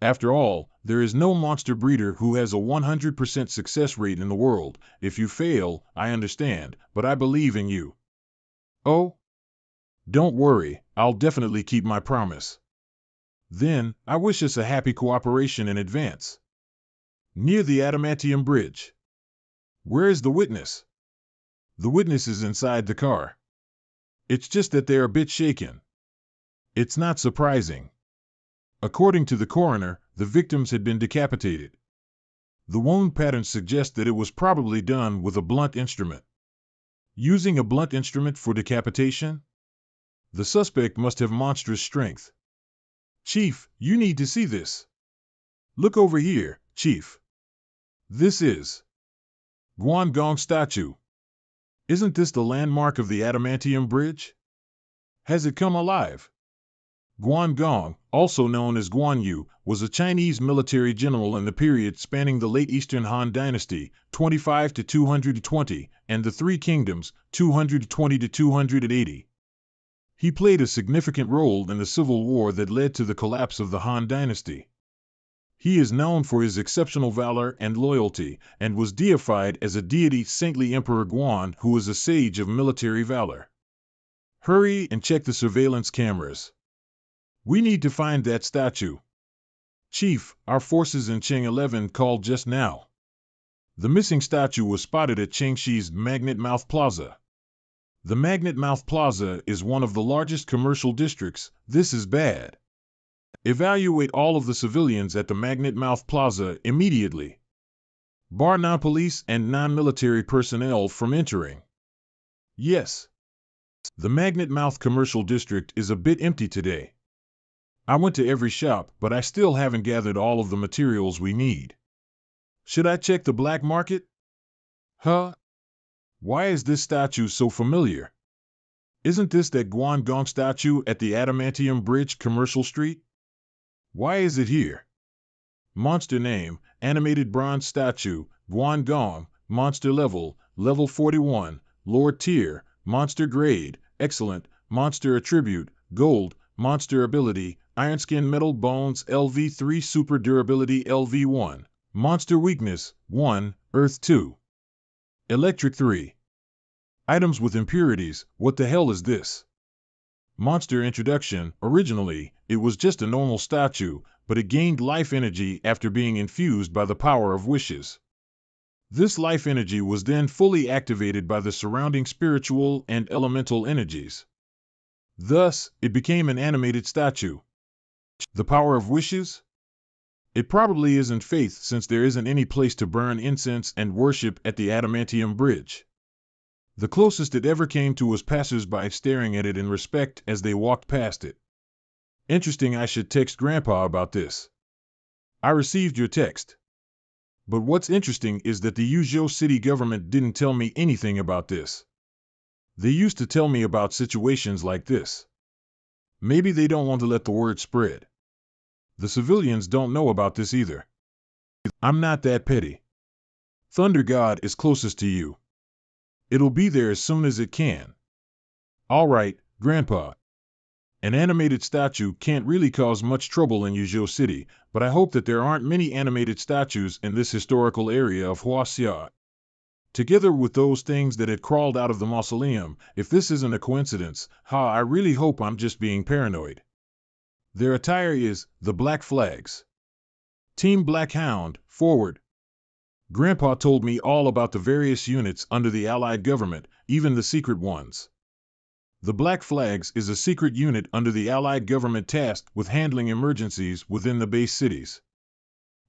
After all, there is no monster breeder who has a 100% success rate in the world. If you fail, I understand, but I believe in you. Oh? Don't worry, I'll definitely keep my promise. Then, I wish us a happy cooperation in advance. Near the Adamantium Bridge. Where is the witness? The witness is inside the car. It's just that they're a bit shaken. It's not surprising. According to the coroner, the victims had been decapitated. The wound patterns suggest that it was probably done with a blunt instrument. Using a blunt instrument for decapitation? The suspect must have monstrous strength. Chief, you need to see this. Look over here, Chief. This is Guangdong statue. Isn't this the landmark of the Adamantium Bridge? Has it come alive? Guangdong, also known as Guan Yu, was a Chinese military general in the period spanning the late Eastern Han Dynasty, 25 to 220, and the Three Kingdoms, 220 to 280. He played a significant role in the civil war that led to the collapse of the Han Dynasty. He is known for his exceptional valor and loyalty, and was deified as a deity, saintly Emperor Guan, who was a sage of military valor. Hurry and check the surveillance cameras. We need to find that statue. Chief, our forces in Cheng 11 called just now. The missing statue was spotted at Chengshi's Magnet Mouth Plaza. The Magnet Mouth Plaza is one of the largest commercial districts. This is bad. Evaluate all of the civilians at the Magnet Mouth Plaza immediately. Bar non-police and non-military personnel from entering. Yes. The Magnet Mouth Commercial District is a bit empty today. I went to every shop, but I still haven't gathered all of the materials we need. Should I check the black market? Huh? Why is this statue so familiar? Isn't this that Guangdong statue at the Adamantium Bridge, Commercial Street? Why is it here? Monster name, animated bronze statue, Guangdong, monster level, level 41, Lord tier, monster grade, excellent, monster attribute, gold, monster ability, iron skin metal bones LV3 super durability LV1, monster weakness, 1, earth 2. Electric 3. Items with impurities, what the hell is this? Monster introduction, originally, it was just a normal statue, but it gained life energy after being infused by the power of wishes. This life energy was then fully activated by the surrounding spiritual and elemental energies. Thus, it became an animated statue. The power of wishes? It probably isn't faith since there isn't any place to burn incense and worship at the Adamantium Bridge. The closest it ever came to was passers-by staring at it in respect as they walked past it. Interesting, I should text Grandpa about this. I received your text. But what's interesting is that the Yuzhou city government didn't tell me anything about this. They used to tell me about situations like this. Maybe they don't want to let the word spread. The civilians don't know about this either. I'm not that petty. Thunder God is closest to you. It'll be there as soon as it can. All right, Grandpa. An animated statue can't really cause much trouble in Yuzhou City, but I hope that there aren't many animated statues in this historical area of Huaxia. Together with those things that had crawled out of the mausoleum, if this isn't a coincidence, I really hope I'm just being paranoid. Their attire is the Black Flags. Team Black Hound, forward. Grandpa told me all about the various units under the Allied government, even the secret ones. The Black Flags is a secret unit under the Allied government tasked with handling emergencies within the base cities.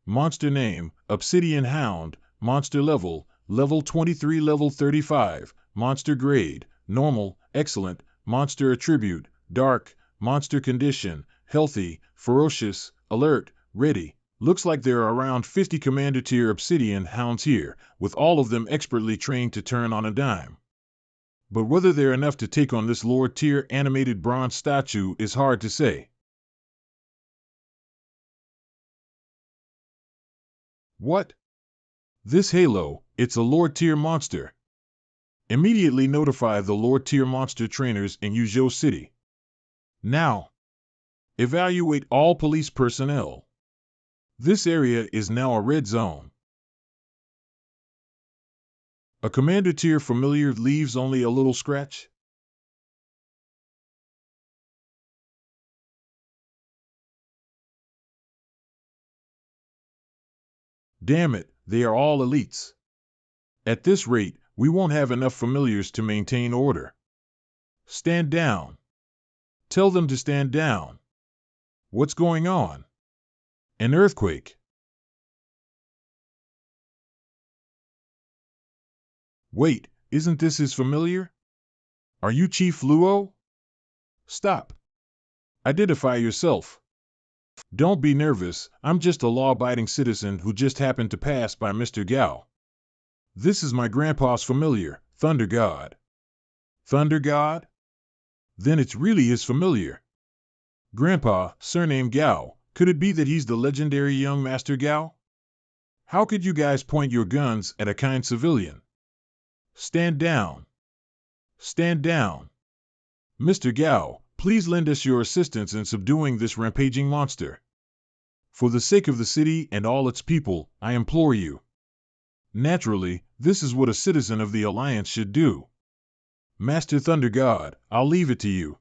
Monster name, Obsidian Hound, monster level, level 23 level 35, monster grade, normal, excellent, monster attribute, dark, monster condition, healthy, ferocious, alert, ready. Looks like there are around 50 commander tier Obsidian Hounds here, with all of them expertly trained to turn on a dime. But whether they're enough to take on this Lord tier animated bronze statue is hard to say. What? This Halo, it's a Lord tier monster. Immediately notify the Lord tier monster trainers in Yuzhou City. Now. Evaluate all police personnel. This area is now a red zone. A commander tier familiar leaves only a little scratch? Damn it, they are all elites. At this rate, we won't have enough familiars to maintain order. Stand down. Tell them to stand down. What's going on? An earthquake. Wait, isn't this his familiar? Are you Chief Luo? Stop. Identify yourself. Don't be nervous, I'm just a law-abiding citizen who just happened to pass by Mr. Gao. This is my grandpa's familiar, Thunder God. Thunder God? Then it's really his familiar. Grandpa, surname Gao, could it be that he's the legendary young Master Gao? How could you guys point your guns at a kind civilian? Stand down. Stand down. Mr. Gao, please lend us your assistance in subduing this rampaging monster. For the sake of the city and all its people, I implore you. Naturally, this is what a citizen of the Alliance should do. Master Thunder God, I'll leave it to you.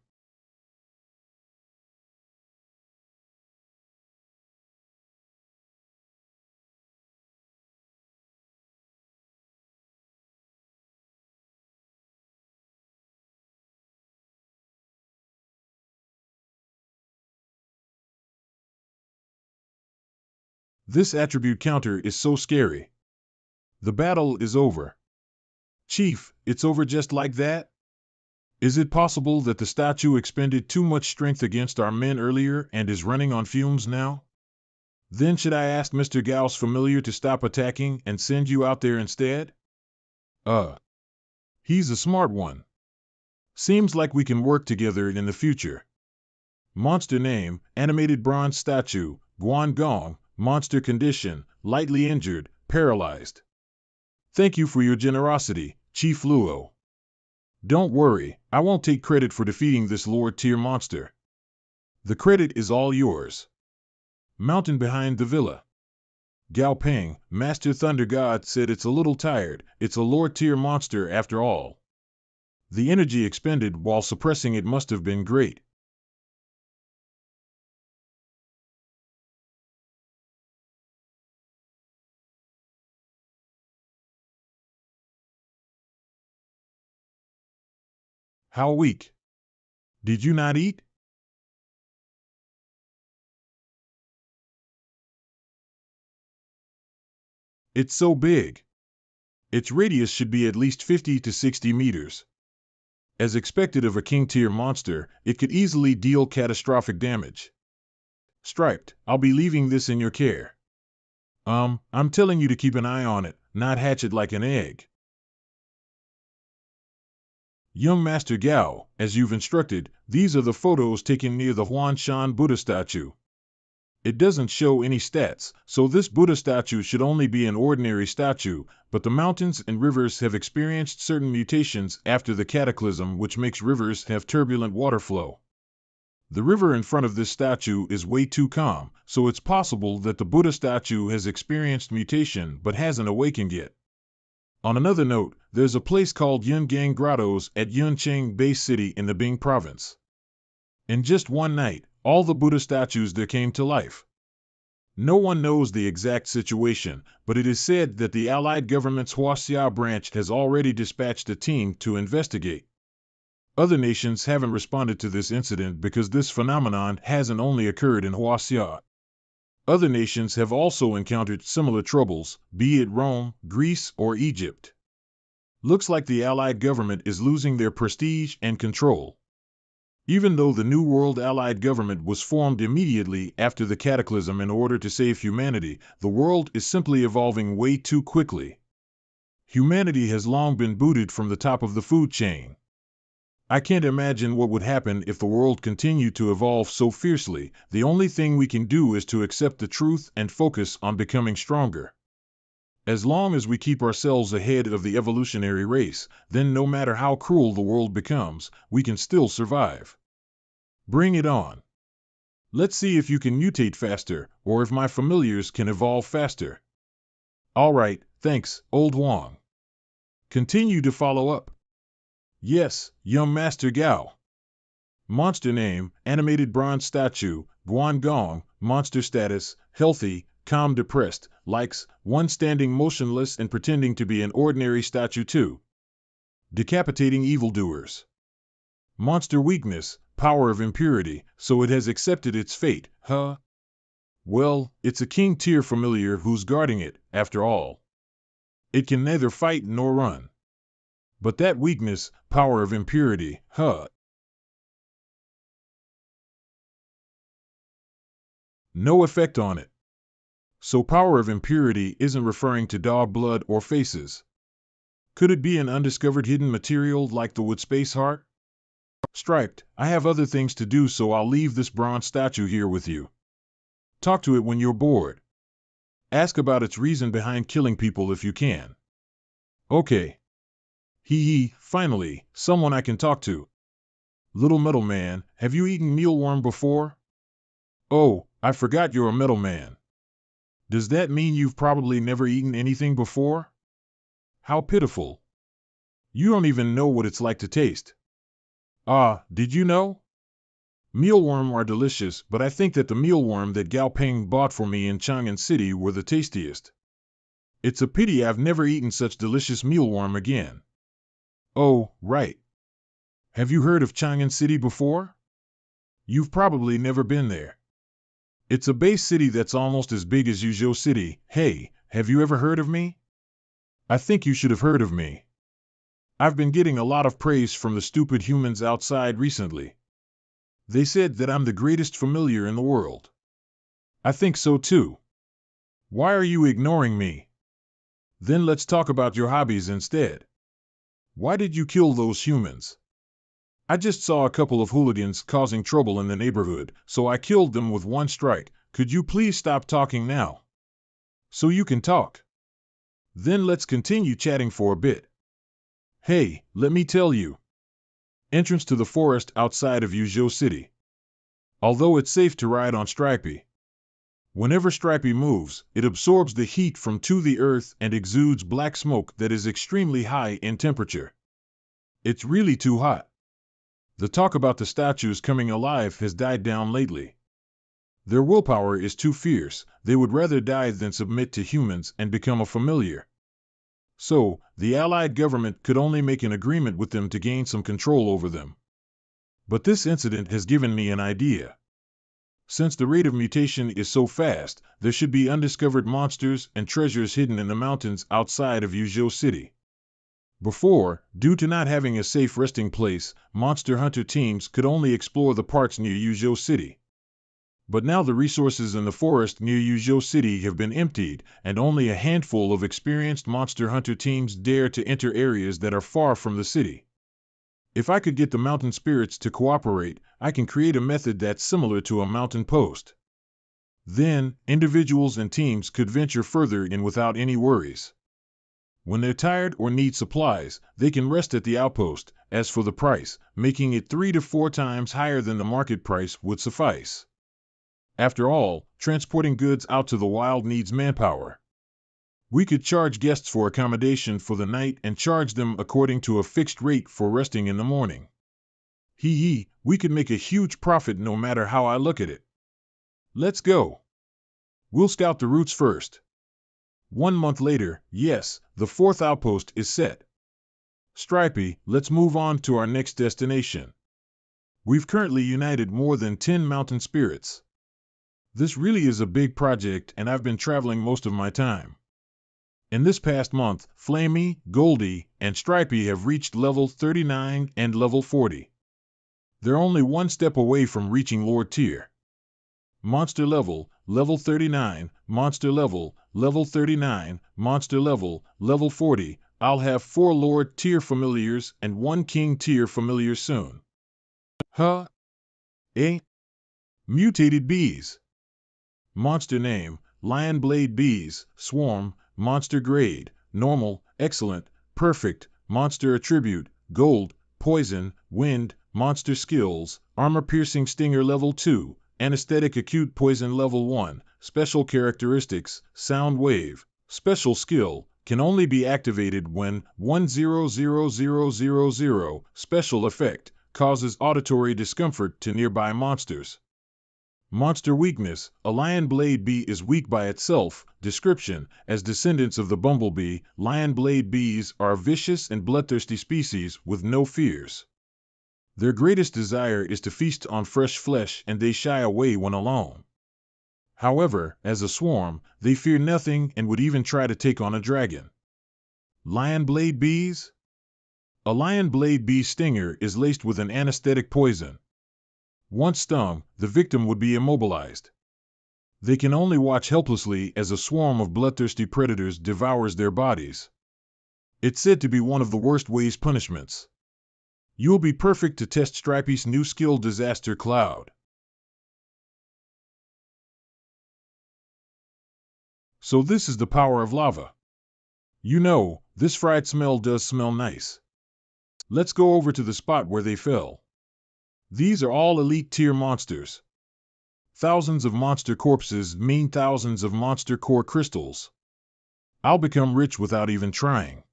This attribute counter is so scary. The battle is over. Chief, it's over just like that? Is it possible that the statue expended too much strength against our men earlier and is running on fumes now? Then should I ask Mr. Gao's familiar to stop attacking and send you out there instead? He's a smart one. Seems like we can work together in the future. Monster name, animated bronze statue, Guangong, monster condition, lightly injured, paralyzed. Thank you for your generosity, Chief Luo. Don't worry, I won't take credit for defeating this Lord-tier monster. The credit is all yours. Mountain behind the villa. Gao Peng, Master Thunder God, said it's a little tired. It's a Lord-tier monster after all. The energy expended while suppressing it must have been great. How weak? Did you not eat? It's so big. Its radius should be at least 50 to 60 meters. As expected of a king-tier monster, it could easily deal catastrophic damage. Striped, I'll be leaving this in your care. I'm telling you to keep an eye on it, not hatch it like an egg. Young Master Gao, as you've instructed, these are the photos taken near the Huanshan Buddha statue. It doesn't show any stats, so this Buddha statue should only be an ordinary statue, but the mountains and rivers have experienced certain mutations after the cataclysm which makes rivers have turbulent water flow. The river in front of this statue is way too calm, so it's possible that the Buddha statue has experienced mutation but hasn't awakened yet. On another note, there's a place called Yungang Grottos at Yuncheng Bay City in the Bing province. In just one night, all the Buddha statues there came to life. No one knows the exact situation, but it is said that the Allied government's Huaxia branch has already dispatched a team to investigate. Other nations haven't responded to this incident because this phenomenon hasn't only occurred in Huaxia. Other nations have also encountered similar troubles, be it Rome, Greece, or Egypt. Looks like the Allied government is losing their prestige and control. Even though the New World Allied government was formed immediately after the cataclysm in order to save humanity, the world is simply evolving way too quickly. Humanity has long been booted from the top of the food chain. I can't imagine what would happen if the world continued to evolve so fiercely. The only thing we can do is to accept the truth and focus on becoming stronger. As long as we keep ourselves ahead of the evolutionary race, then no matter how cruel the world becomes, we can still survive. Bring it on. Let's see if you can mutate faster, or if my familiars can evolve faster. All right, thanks, Old Wong. Continue to follow up. Yes, young Master Gao. Monster name, animated bronze statue, Guangong, monster status, healthy, calm depressed, likes, one standing motionless and pretending to be an ordinary statue 2. Decapitating evildoers. Monster weakness, power of impurity, so it has accepted its fate, huh? Well, it's a king-tier familiar who's guarding it, after all. It can neither fight nor run. But that weakness, power of impurity, huh? No effect on it. So power of impurity isn't referring to dog blood or faces. Could it be an undiscovered hidden material like the wood space heart? Striped, I have other things to do, so I'll leave this bronze statue here with you. Talk to it when you're bored. Ask about its reason behind killing people if you can. Okay. Finally, someone I can talk to. Little metal man, have you eaten mealworm before? Oh, I forgot you're a metal man. Does that mean you've probably never eaten anything before? How pitiful. You don't even know what it's like to taste. Ah, did you know? Mealworm are delicious, but I think that the mealworm that Gao Peng bought for me in Chang'an City were the tastiest. It's a pity I've never eaten such delicious mealworm again. Oh, right. Have you heard of Chang'an City before? You've probably never been there. It's a base city that's almost as big as Yuzhou City. Hey, have you ever heard of me? I think you should have heard of me. I've been getting a lot of praise from the stupid humans outside recently. They said that I'm the greatest familiar in the world. I think so too. Why are you ignoring me? Then let's talk about your hobbies instead. Why did you kill those humans? I just saw a couple of hooligans causing trouble in the neighborhood, so I killed them with one strike. Could you please stop talking now? So you can talk. Then let's continue chatting for a bit. Hey, let me tell you. Entrance to the forest outside of Yuzhou City. Although it's safe to ride on Stripey. Whenever Stripey moves, it absorbs the heat from to the earth and exudes black smoke that is extremely high in temperature. It's really too hot. The talk about the statues coming alive has died down lately. Their willpower is too fierce, they would rather die than submit to humans and become a familiar. So, the Allied government could only make an agreement with them to gain some control over them. But this incident has given me an idea. Since the rate of mutation is so fast, there should be undiscovered monsters and treasures hidden in the mountains outside of Yuzhou City. Before, due to not having a safe resting place, monster hunter teams could only explore the parts near Yuzhou City. But now the resources in the forest near Yuzhou City have been emptied, and only a handful of experienced monster hunter teams dare to enter areas that are far from the city. If I could get the mountain spirits to cooperate, I can create a method that's similar to a mountain post. Then, individuals and teams could venture further in without any worries. When they're tired or need supplies, they can rest at the outpost. As for the price, making it 3 to 4 times higher than the market price would suffice. After all, transporting goods out to the wild needs manpower. We could charge guests for accommodation for the night and charge them according to a fixed rate for resting in the morning. We could make a huge profit no matter how I look at it. Let's go. We'll scout the routes first. 1 month later, yes, the 4th outpost is set. Stripey, let's move on to our next destination. We've currently united more than 10 mountain spirits. This really is a big project and I've been traveling most of my time. In this past month, Flamey, Goldie, and Stripey have reached level 39 and level 40. They're only one step away from reaching Lord Tier. Monster level, level 39, monster level, level 39, monster level, level 40. I'll have 4 Lord Tier familiars and 1 King Tier familiar soon. Huh? Eh? Mutated Bease. Monster name, Lion Blade Bease, Swarm, Monster Grade, Normal, Excellent, Perfect, Monster Attribute, Gold, Poison, Wind, Monster Skills, Armor Piercing Stinger Level 2, Anesthetic Acute Poison Level 1, Special Characteristics, Sound Wave, Special Skill, can only be activated when 100000, Special Effect, causes auditory discomfort to nearby monsters. Monster weakness, a lion blade bee is weak by itself. Description, as descendants of the bumblebee, lion blade bees are a vicious and bloodthirsty species with no fears. Their greatest desire is to feast on fresh flesh and they shy away when alone. However, as a swarm, they fear nothing and would even try to take on a dragon. Lion blade bees? A lion blade bee stinger is laced with an anesthetic poison. Once stung, the victim would be immobilized. They can only watch helplessly as a swarm of bloodthirsty predators devours their bodies. It's said to be one of the worst ways punishments. You'll be perfect to test Stripey's new skill Disaster Cloud. So this is the power of lava. You know, this fried smell does smell nice. Let's go over to the spot where they fell. These are all elite tier monsters. Thousands of monster corpses mean thousands of monster core crystals. I'll become rich without even trying.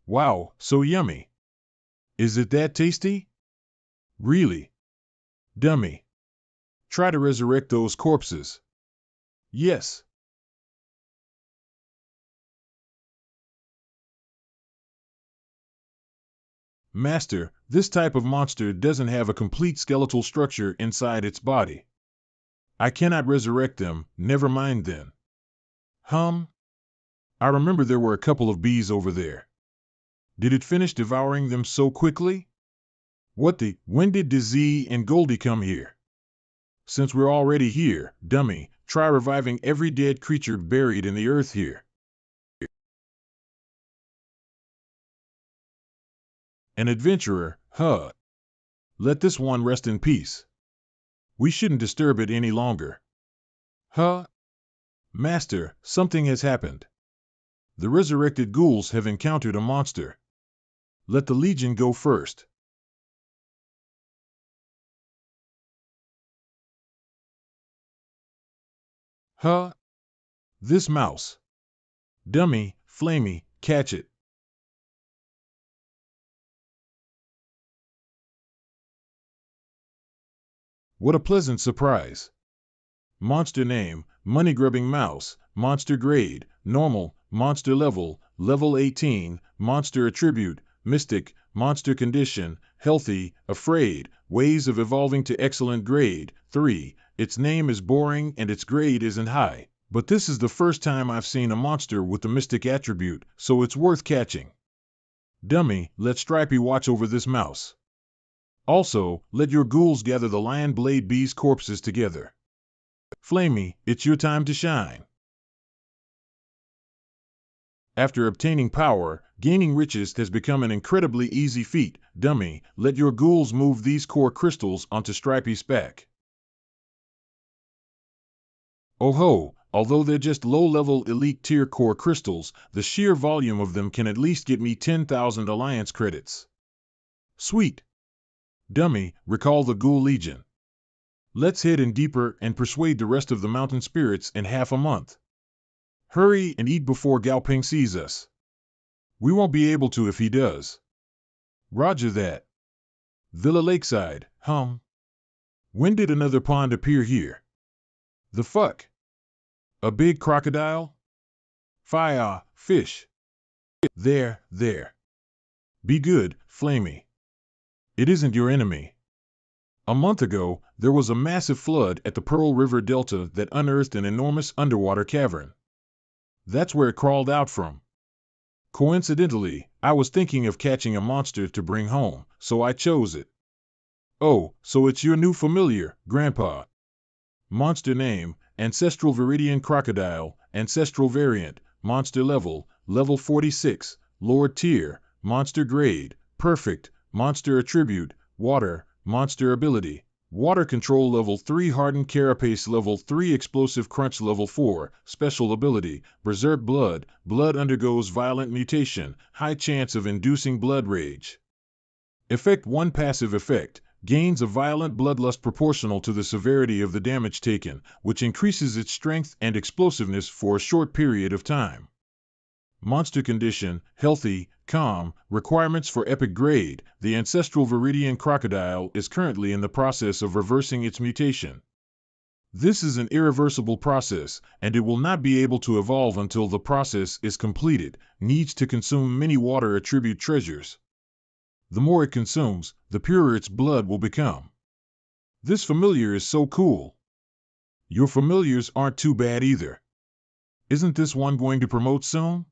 Wow, so yummy. Is it that tasty? Really? Dummy. Try to resurrect those corpses. Yes. Master, this type of monster doesn't have a complete skeletal structure inside its body. I cannot resurrect them, never mind then. I remember there were a couple of bees over there. Did it finish devouring them so quickly? When did Dizzy and Goldie come here? Since we're already here, dummy, try reviving every dead creature buried in the earth here. An adventurer, huh? Let this one rest in peace. We shouldn't disturb it any longer. Huh? Master, something has happened. The resurrected ghouls have encountered a monster. Let the Legion go first. Huh? This mouse. Dummy, Flamey, catch it. What a pleasant surprise. Monster name, money-grubbing mouse, monster grade, normal, monster level, level 18, monster attribute, mystic, monster condition, healthy, afraid, ways of evolving to excellent grade, 3, its name is boring and its grade isn't high, but this is the first time I've seen a monster with the mystic attribute, so it's worth catching. Dummy, let Stripey watch over this mouse. Also, let your ghouls gather the lion blade bees corpses together. Flamey, it's your time to shine. After obtaining power, gaining riches has become an incredibly easy feat. Dummy, let your ghouls move these core crystals onto Stripey's back. Oh ho, although they're just low-level elite tier core crystals, the sheer volume of them can at least get me 10,000 alliance credits. Sweet. Dummy, recall the Ghoul Legion. Let's head in deeper and persuade the rest of the mountain spirits in half a month. Hurry and eat before Gao Ping sees us. We won't be able to if he does. Roger that. Villa Lakeside, When did another pond appear here? The fuck? A big crocodile? Fire, fish. There. Be good, Flamey. It isn't your enemy. A month ago, there was a massive flood at the Pearl River Delta that unearthed an enormous underwater cavern. That's where it crawled out from. Coincidentally, I was thinking of catching a monster to bring home, so I chose it. Oh, so it's your new familiar, Grandpa. Monster name, Ancestral Viridian Crocodile, Ancestral Variant, Monster Level, Level 46, Lord Tier, Monster Grade, Perfect, Monster Attribute, Water, Monster Ability, Water Control Level 3 Hardened Carapace Level 3 Explosive Crunch Level 4, Special Ability, Berserk Blood, Blood undergoes violent mutation, high chance of inducing blood rage. Effect 1 Passive effect, gains a violent bloodlust proportional to the severity of the damage taken, which increases its strength and explosiveness for a short period of time. Monster condition, healthy, calm, requirements for epic grade. The Ancestral Viridian Crocodile is currently in the process of reversing its mutation. This is an irreversible process, and it will not be able to evolve until the process is completed, needs to consume many water attribute treasures. The more it consumes, the purer its blood will become. This familiar is so cool. Your familiars aren't too bad either. Isn't this one going to promote soon?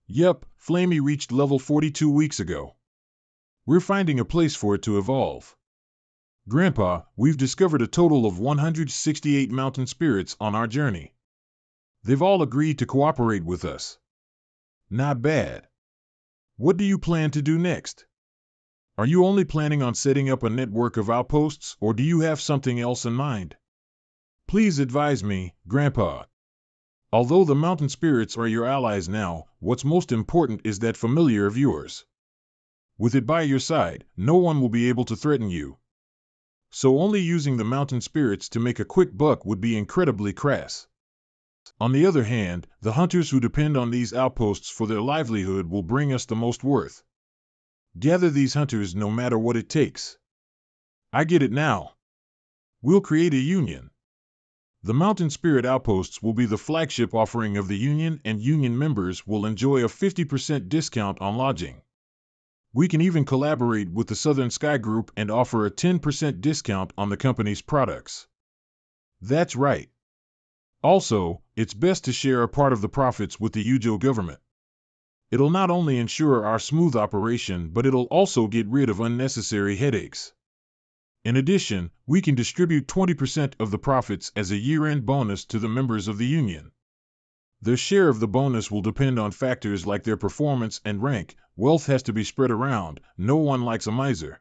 Yep, Flamey reached level 42 weeks ago. We're finding a place for it to evolve. Grandpa, we've discovered a total of 168 mountain spirits on our journey. They've all agreed to cooperate with us. Not bad. What do you plan to do next? Are you only planning on setting up a network of outposts, or do you have something else in mind? Please advise me, Grandpa. Although the mountain spirits are your allies now, what's most important is that familiar of yours. With it by your side, no one will be able to threaten you. So only using the mountain spirits to make a quick buck would be incredibly crass. On the other hand, the hunters who depend on these outposts for their livelihood will bring us the most worth. Gather these hunters no matter what it takes. I get it now. We'll create a union. The Mountain Spirit Outposts will be the flagship offering of the Union, and Union members will enjoy a 50% discount on lodging. We can even collaborate with the Southern Sky Group and offer a 10% discount on the company's products. That's right. Also, it's best to share a part of the profits with the Yujo government. It'll not only ensure our smooth operation, but it'll also get rid of unnecessary headaches. In addition, we can distribute 20% of the profits as a year-end bonus to the members of the union. Their share of the bonus will depend on factors like their performance and rank. Wealth has to be spread around. No one likes a miser.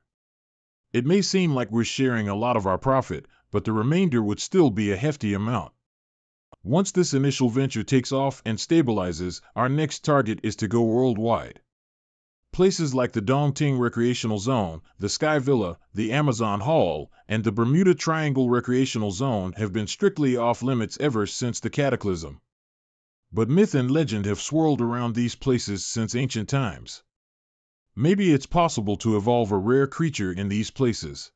It may seem like we're sharing a lot of our profit, but the remainder would still be a hefty amount. Once this initial venture takes off and stabilizes, our next target is to go worldwide. Places like the Dongting Recreational Zone, the Sky Villa, the Amazon Hall, and the Bermuda Triangle Recreational Zone have been strictly off-limits ever since the Cataclysm. But myth and legend have swirled around these places since ancient times. Maybe it's possible to evolve a rare creature in these places.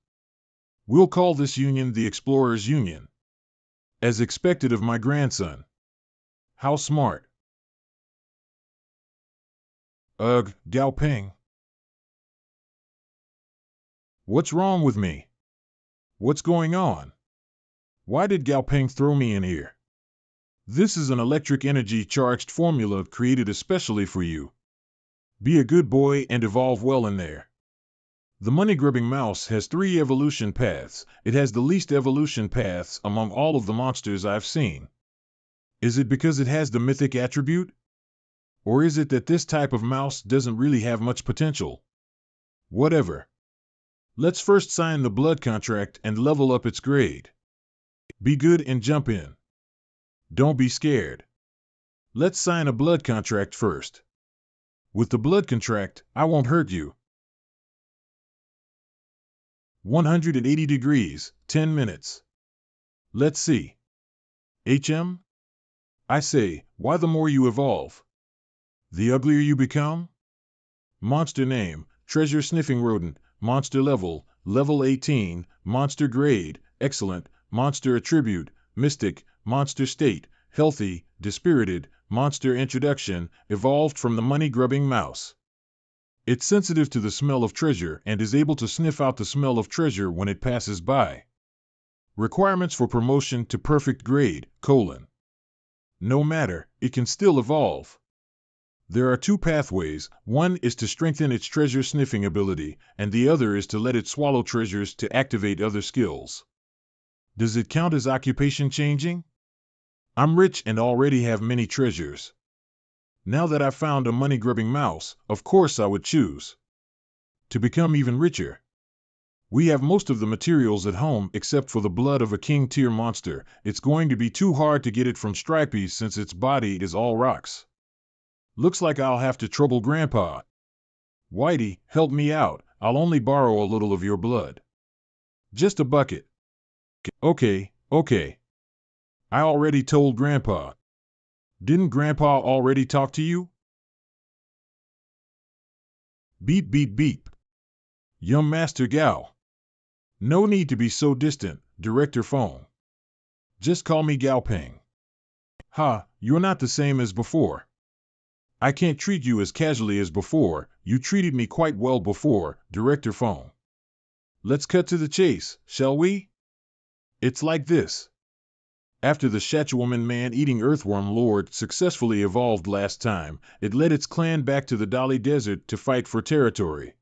We'll call this union the Explorers' Union. As expected of my grandson. How smart. Ugh, Gao Ping. What's wrong with me? What's going on? Why did Gao Ping throw me in here? This is an electric energy charged formula created especially for you. Be a good boy and evolve well in there. The money-grubbing mouse has 3 evolution paths. It has the least evolution paths among all of the monsters I've seen. Is it because it has the mythic attribute? Or is it that this type of mouse doesn't really have much potential? Whatever. Let's first sign the blood contract and level up its grade. Be good and jump in. Don't be scared. Let's sign a blood contract first. With the blood contract, I won't hurt you. 180 degrees, 10 minutes. Let's see. HM? I say, why the more you evolve, the uglier you become? Monster name, treasure sniffing rodent, monster level, level 18, monster grade, excellent, monster attribute, mystic, monster state, healthy, dispirited, monster introduction, evolved from the money-grubbing mouse. It's sensitive to the smell of treasure and is able to sniff out the smell of treasure when it passes by. Requirements for promotion to perfect grade, : No matter, it can still evolve. There are 2 pathways. One is to strengthen its treasure sniffing ability, and the other is to let it swallow treasures to activate other skills. Does it count as occupation changing? I'm rich and already have many treasures. Now that I've found a money-grubbing mouse, of course I would choose to become even richer. We have most of the materials at home except for the blood of a king-tier monster. It's going to be too hard to get it from Stripey since its body is all rocks. Looks like I'll have to trouble Grandpa. Whitey, help me out. I'll only borrow a little of your blood. Just a bucket. Okay. I already told Grandpa. Didn't Grandpa already talk to you? Beep beep beep. Young Master Gao. No need to be so distant, Director Phone. Just call me Gao Ping. Ha, you're not the same as before. I can't treat you as casually as before. You treated me quite well before, Director Phone. Let's cut to the chase, shall we? It's like this. After the Shachuaman man-eating earthworm lord successfully evolved last time, it led its clan back to the Dali Desert to fight for territory.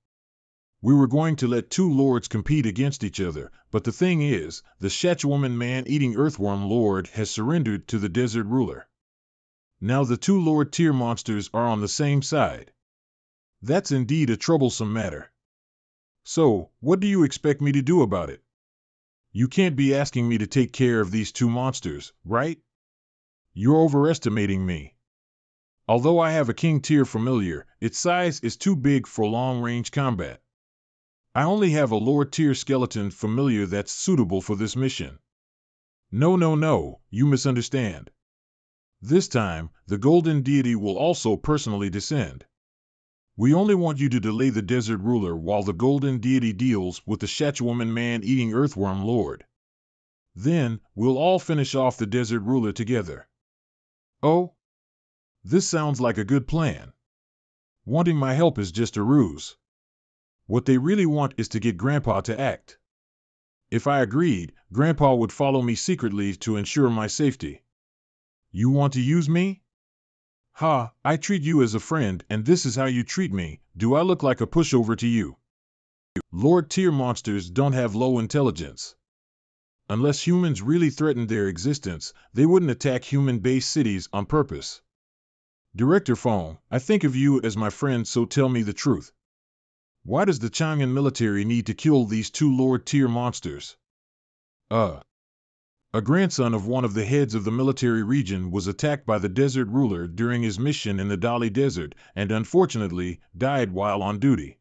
We were going to let 2 lords compete against each other, but the thing is, the Shachuaman man-eating earthworm lord has surrendered to the desert ruler. Now the 2 lord-tier monsters are on the same side. That's indeed a troublesome matter. So, what do you expect me to do about it? You can't be asking me to take care of these 2 monsters, right? You're overestimating me. Although I have a king-tier familiar, its size is too big for long-range combat. I only have a lord-tier skeleton familiar that's suitable for this mission. No, you misunderstand. This time, the golden deity will also personally descend. We only want you to delay the desert ruler while the golden deity deals with the Shachuaman man-eating earthworm lord. Then, we'll all finish off the desert ruler together. Oh? This sounds like a good plan. Wanting my help is just a ruse. What they really want is to get Grandpa to act. If I agreed, Grandpa would follow me secretly to ensure my safety. You want to use me? Ha, I treat you as a friend, and this is how you treat me. Do I look like a pushover to you? Lord tier monsters don't have low intelligence. Unless humans really threatened their existence, they wouldn't attack human-based cities on purpose. Director Fong, I think of you as my friend, so tell me the truth. Why does the Chang'an military need to kill these two Lord tier monsters? A grandson of one of the heads of the military region was attacked by the desert ruler during his mission in the Dali Desert and unfortunately died while on duty.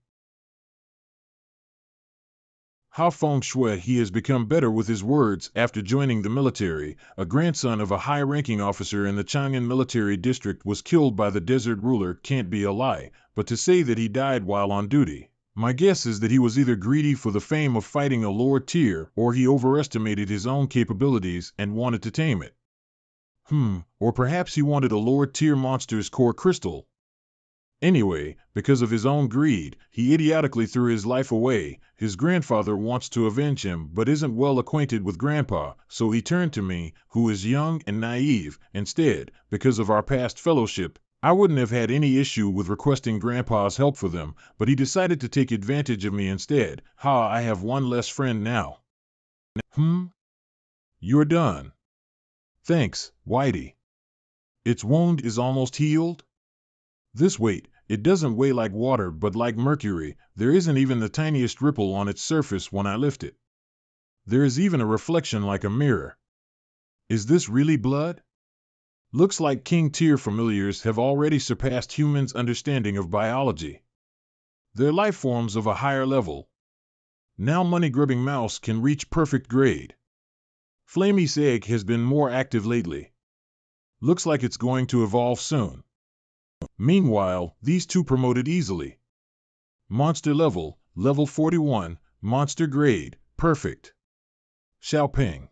How feng shui he has become better with his words after joining the military. A grandson of a high-ranking officer in the Chang'an military district was killed by the desert ruler can't be a lie, but to say that he died while on duty, my guess is that he was either greedy for the fame of fighting a lower tier or he overestimated his own capabilities and wanted to tame it. Or perhaps he wanted a lower tier monster's core crystal. Anyway, because of his own greed, he idiotically threw his life away. His grandfather wants to avenge him but isn't well acquainted with Grandpa, so he turned to me, who is young and naive, instead. Because of our past fellowship, I wouldn't have had any issue with requesting Grandpa's help for them, but he decided to take advantage of me instead. I have one less friend now. You're done. Thanks, Whitey. Its wound is almost healed? This weight, it doesn't weigh like water but like mercury. There isn't even the tiniest ripple on its surface when I lift it. There is even a reflection like a mirror. Is this really blood? Looks like King Tier familiars have already surpassed humans' understanding of biology. They're life forms of a higher level. Now money-grubbing mouse can reach perfect grade. Flamey's egg has been more active lately. Looks like it's going to evolve soon. Meanwhile, these two promoted easily. Monster level, level 41, monster grade, perfect. Xiaoping.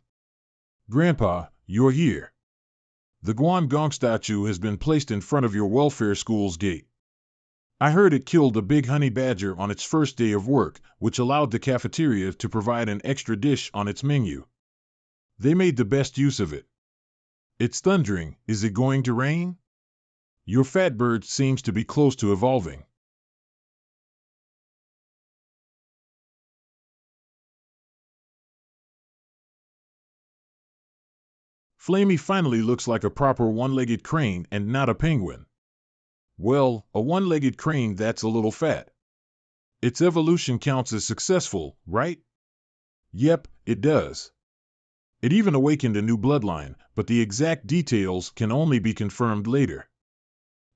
Grandpa, you're here. The Guangdong statue has been placed in front of your welfare school's gate. I heard it killed a big honey badger on its first day of work, which allowed the cafeteria to provide an extra dish on its menu. They made the best use of it. It's thundering. Is it going to rain? Your fat bird seems to be close to evolving. Flamey finally looks like a proper one-legged crane and not a penguin. Well, a one-legged crane that's a little fat. Its evolution counts as successful, right? Yep, it does. It even awakened a new bloodline, but the exact details can only be confirmed later.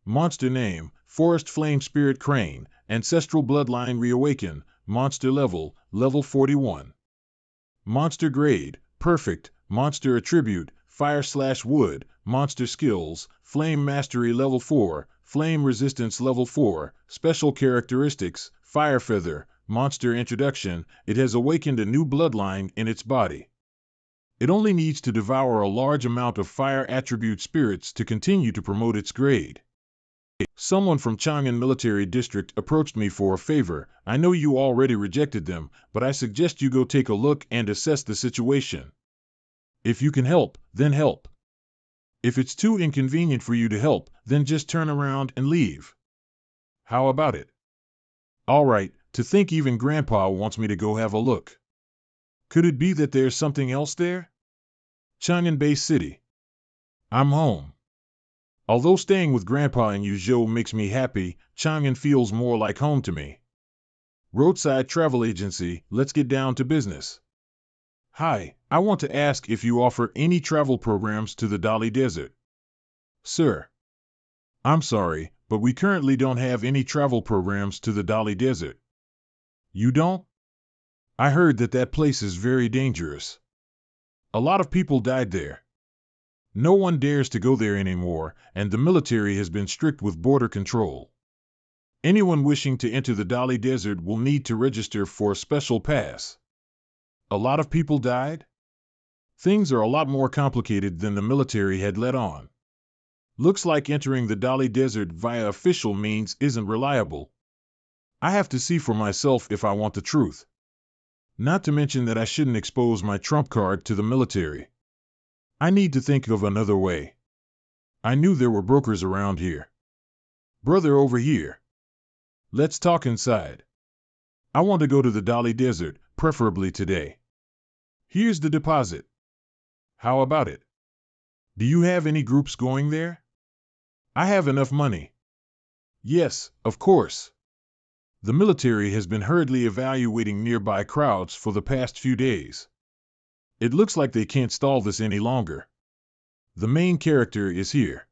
Monster name, Forest Flame Spirit Crane, Ancestral Bloodline Reawaken, Monster level, level 41. Monster grade, perfect, Monster attribute, Fire/Wood, Monster skills, Flame Mastery level 4, Flame Resistance level 4, Special characteristics, Fire Feather, Monster introduction, it has awakened a new bloodline in its body. It only needs to devour a large amount of fire attribute spirits to continue to promote its grade. Someone from Chang'an Military District approached me for a favor. I know you already rejected them, but I suggest you go take a look and assess the situation. If you can help, then help. If it's too inconvenient for you to help, then just turn around and leave. How about it? All right, to think even Grandpa wants me to go have a look. Could it be that there's something else there? Chang'an Bay City. I'm home. Although staying with Grandpa in Yuzhou makes me happy, Chang'an feels more like home to me. Roadside travel agency, let's get down to business. Hi, I want to ask if you offer any travel programs to the Dali Desert. Sir. I'm sorry, but we currently don't have any travel programs to the Dali Desert. You don't? I heard that place is very dangerous. A lot of people died there. No one dares to go there anymore, and the military has been strict with border control. Anyone wishing to enter the Dali Desert will need to register for a special pass. A lot of people died? Things are a lot more complicated than the military had let on. Looks like entering the Dali Desert via official means isn't reliable. I have to see for myself if I want the truth. Not to mention that I shouldn't expose my trump card to the military. I need to think of another way. I knew there were brokers around here. Brother over here. Let's talk inside. I want to go to the Dali Desert, preferably today. Here's the deposit. How about it? Do you have any groups going there? I have enough money. Yes, of course. The military has been hurriedly evaluating nearby crowds for the past few days. It looks like they can't stall this any longer. The main character is here.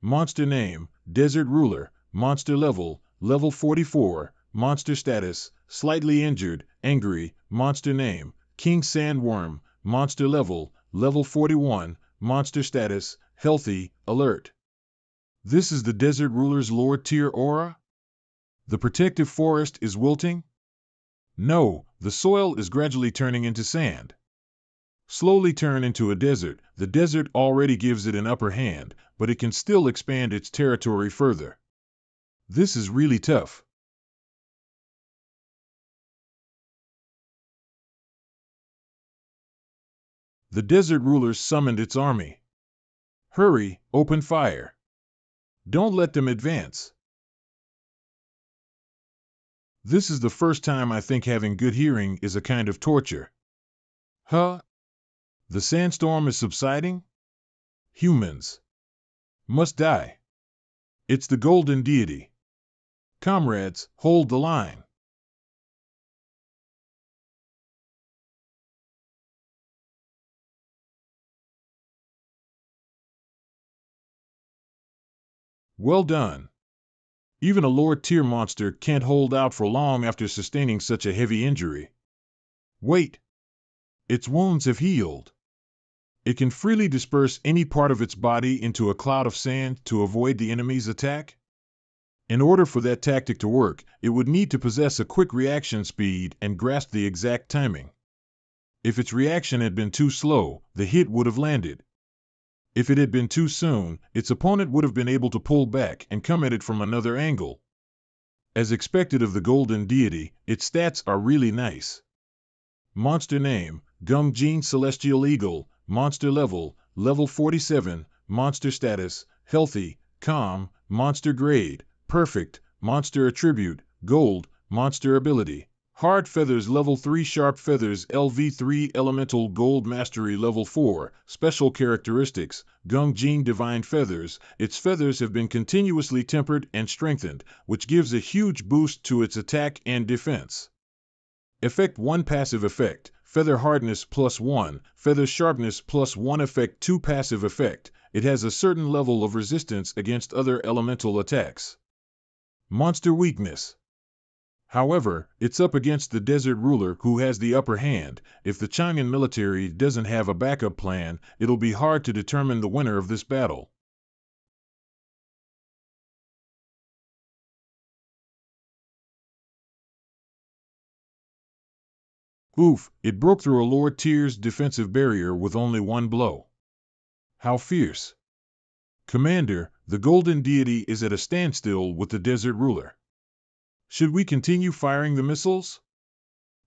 Monster name, Desert Ruler, monster level, level 44, monster status, slightly injured, angry, monster name, King Sandworm, monster level, level 41, monster status, healthy, alert. This is the Desert Ruler's lower tier aura? The protective forest is wilting? No, the soil is gradually turning into sand. Slowly turn into a desert, the desert already gives it an upper hand, but it can still expand its territory further. This is really tough. The desert rulers summoned its army. Hurry, open fire. Don't let them advance. This is the first time I think having good hearing is a kind of torture. Huh? The sandstorm is subsiding? Humans must die. It's the golden deity. Comrades, hold the line. Well done. Even a lower-tier monster can't hold out for long after sustaining such a heavy injury. Wait. Its wounds have healed. It can freely disperse any part of its body into a cloud of sand to avoid the enemy's attack? In order for that tactic to work, it would need to possess a quick reaction speed and grasp the exact timing. If its reaction had been too slow, the hit would have landed. If it had been too soon, its opponent would have been able to pull back and come at it from another angle. As expected of the golden deity, its stats are really nice. Monster name, Gungjin Celestial Eagle, monster level, level 47, monster status, healthy, calm, monster grade, perfect, monster attribute, gold, monster ability. Hard feathers level 3 sharp feathers LV3 elemental gold mastery level 4 special characteristics Gungjin divine feathers. Its feathers have been continuously tempered and strengthened, which gives a huge boost to its attack and defense. Effect 1 passive effect feather hardness +1 feather sharpness +1 effect 2 passive effect. It has a certain level of resistance against other elemental attacks. Monster weakness. However, it's up against the desert ruler who has the upper hand. If the Chang'an military doesn't have a backup plan, it'll be hard to determine the winner of this battle. Oof, it broke through a lower tier's defensive barrier with only one blow. How fierce. Commander, the golden deity is at a standstill with the desert ruler. Should we continue firing the missiles?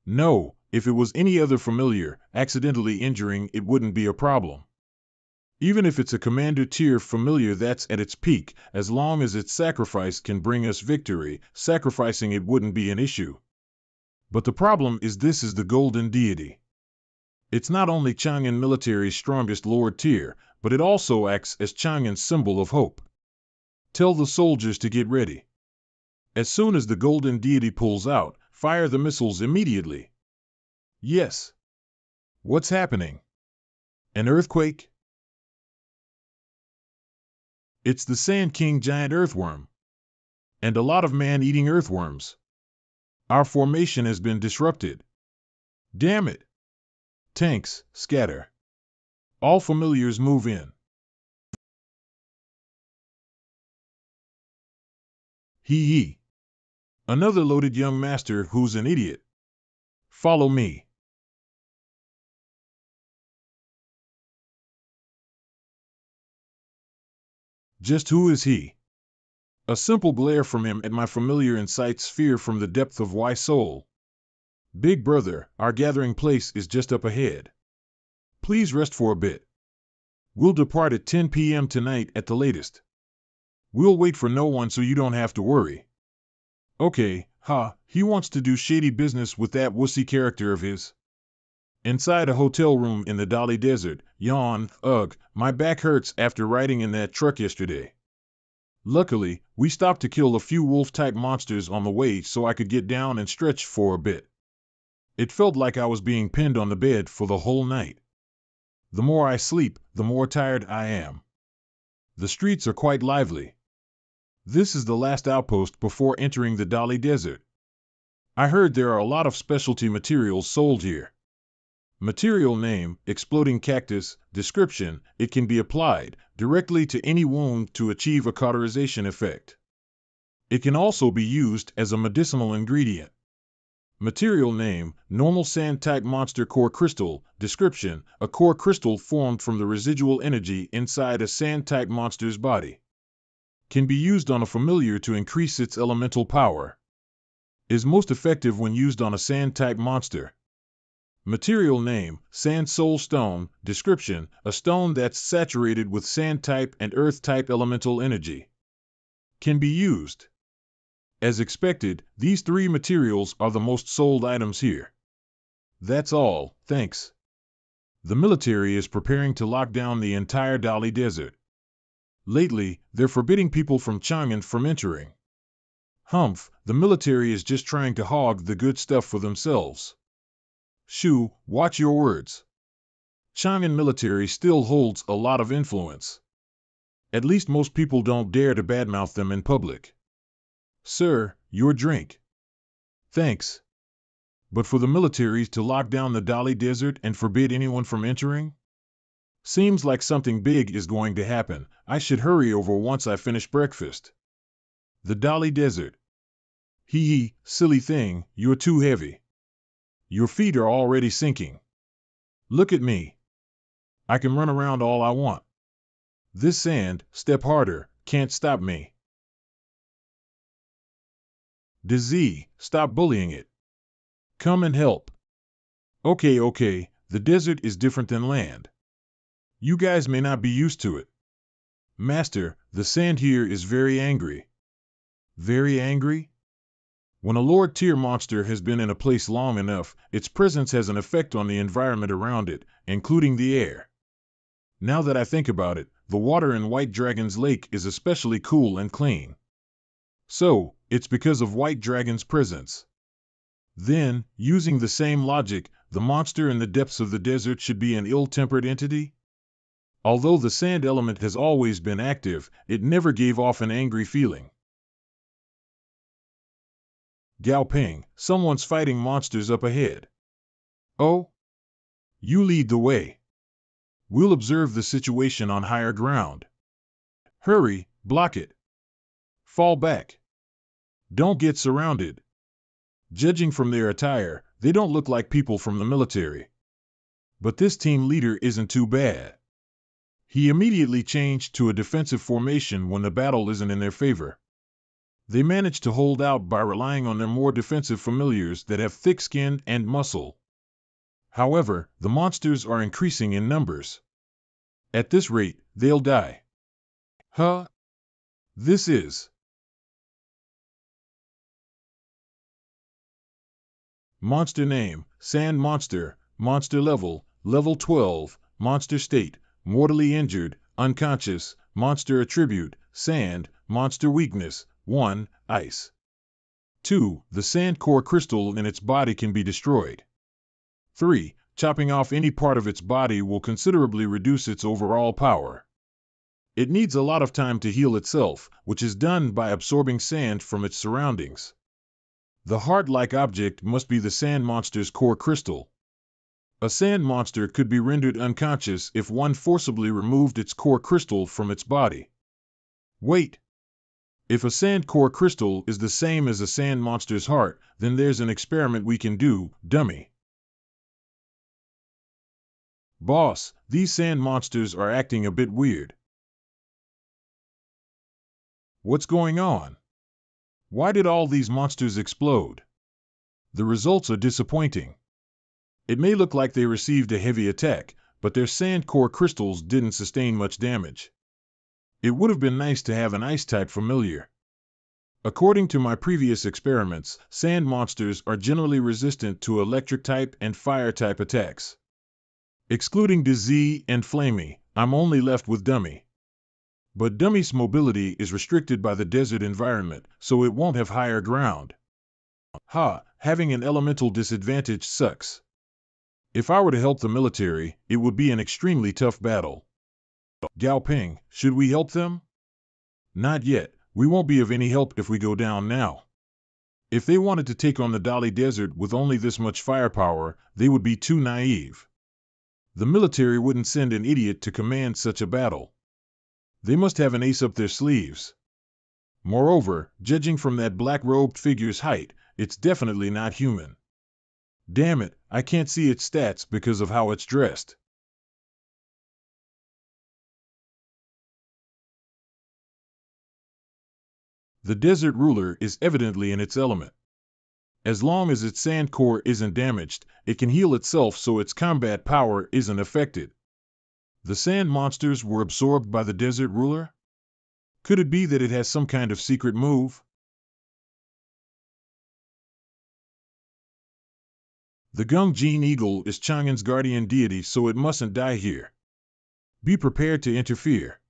No, if it was any other familiar, accidentally injuring it wouldn't be a problem. Even if it's a commander tier familiar that's at its peak, as long as its sacrifice can bring us victory, sacrificing it wouldn't be an issue. But the problem is this is the golden deity. It's not only Chang'an military's strongest lower tier, but it also acts as Chang'an's symbol of hope. Tell the soldiers to get ready. As soon as the golden deity pulls out, fire the missiles immediately. Yes. What's happening? An earthquake? It's the Sand King giant earthworm. And a lot of man-eating earthworms. Our formation has been disrupted. Damn it. Tanks, scatter. All familiars move in. Hee. Another loaded young master who's an idiot. Follow me. Just who is he? A simple glare from him at my familiar incites fear from the depth of my soul. Big brother, our gathering place is just up ahead. Please rest for a bit. We'll depart at 10 p.m. tonight at the latest. We'll wait for no one so you don't have to worry. Okay, he wants to do shady business with that wussy character of his. Inside a hotel room in the Dali Desert, yawn, ugh, my back hurts after riding in that truck yesterday. Luckily, we stopped to kill a few wolf-type monsters on the way so I could get down and stretch for a bit. It felt like I was being pinned on the bed for the whole night. The more I sleep, the more tired I am. The streets are quite lively. This is the last outpost before entering the Dali Desert. I heard there are a lot of specialty materials sold here. Material name, exploding cactus, description, it can be applied directly to any wound to achieve a cauterization effect. It can also be used as a medicinal ingredient. Material name, normal sand-type monster core crystal, description, a core crystal formed from the residual energy inside a sand-type monster's body. Can be used on a familiar to increase its elemental power. Is most effective when used on a sand-type monster. Material name, sand soul stone, description, a stone that's saturated with sand-type and earth-type elemental energy. Can be used. As expected, these three materials are the most sold items here. That's all, thanks. The military is preparing to lock down the entire Dali Desert. Lately, they're forbidding people from Chang'an from entering. Humph, the military is just trying to hog the good stuff for themselves. Shu, watch your words. Chang'an military still holds a lot of influence. At least most people don't dare to badmouth them in public. Sir, your drink. Thanks. But for the militaries to lock down the Dali Desert and forbid anyone from entering? Seems like something big is going to happen. I should hurry over once I finish breakfast. The Dali Desert. Hee, silly thing, you're too heavy. Your feet are already sinking. Look at me. I can run around all I want. This sand, step harder, can't stop me. Dizzy, stop bullying it. Come and help. Okay, the desert is different than land. You guys may not be used to it. Master, the sand here is very angry. Very angry? When a Lord-tier monster has been in a place long enough, its presence has an effect on the environment around it, including the air. Now that I think about it, the water in White Dragon's Lake is especially cool and clean. So, it's because of White Dragon's presence. Then, using the same logic, the monster in the depths of the desert should be an ill-tempered entity? Although the sand element has always been active, it never gave off an angry feeling. Gao Ping, someone's fighting monsters up ahead. Oh? You lead the way. We'll observe the situation on higher ground. Hurry, block it. Fall back. Don't get surrounded. Judging from their attire, they don't look like people from the military. But this team leader isn't too bad. He immediately changed to a defensive formation when the battle isn't in their favor. They manage to hold out by relying on their more defensive familiars that have thick skin and muscle. However, the monsters are increasing in numbers. At this rate, they'll die. This is monster name, Sand Monster, monster level, level 12, monster state, mortally injured, unconscious, monster attribute, sand, monster weakness, 1, ice. 2, the sand core crystal in its body can be destroyed. 3, chopping off any part of its body will considerably reduce its overall power. It needs a lot of time to heal itself, which is done by absorbing sand from its surroundings. The heart-like object must be the sand monster's core crystal. A sand monster could be rendered unconscious if one forcibly removed its core crystal from its body. Wait. If a sand core crystal is the same as a sand monster's heart, then there's an experiment we can do, dummy. Boss, these sand monsters are acting a bit weird. What's going on? Why did all these monsters explode? The results are disappointing. It may look like they received a heavy attack, but their sand core crystals didn't sustain much damage. It would have been nice to have an ice-type familiar. According to my previous experiments, sand monsters are generally resistant to electric-type and fire-type attacks. Excluding Bease and Flamey, I'm only left with Dummy. But Dummy's mobility is restricted by the desert environment, so it won't have higher ground. Having an elemental disadvantage sucks. If I were to help the military, it would be an extremely tough battle. Gao Ping, should we help them? Not yet. We won't be of any help if we go down now. If they wanted to take on the Dali Desert with only this much firepower, they would be too naive. The military wouldn't send an idiot to command such a battle. They must have an ace up their sleeves. Moreover, judging from that black-robed figure's height, it's definitely not human. Damn it, I can't see its stats because of how it's dressed. The desert ruler is evidently in its element. As long as its sand core isn't damaged, it can heal itself so its combat power isn't affected. The sand monsters were absorbed by the desert ruler? Could it be that it has some kind of secret move? The Gung-Jin Eagle is Chang'an's guardian deity, so it mustn't die here. Be prepared to interfere.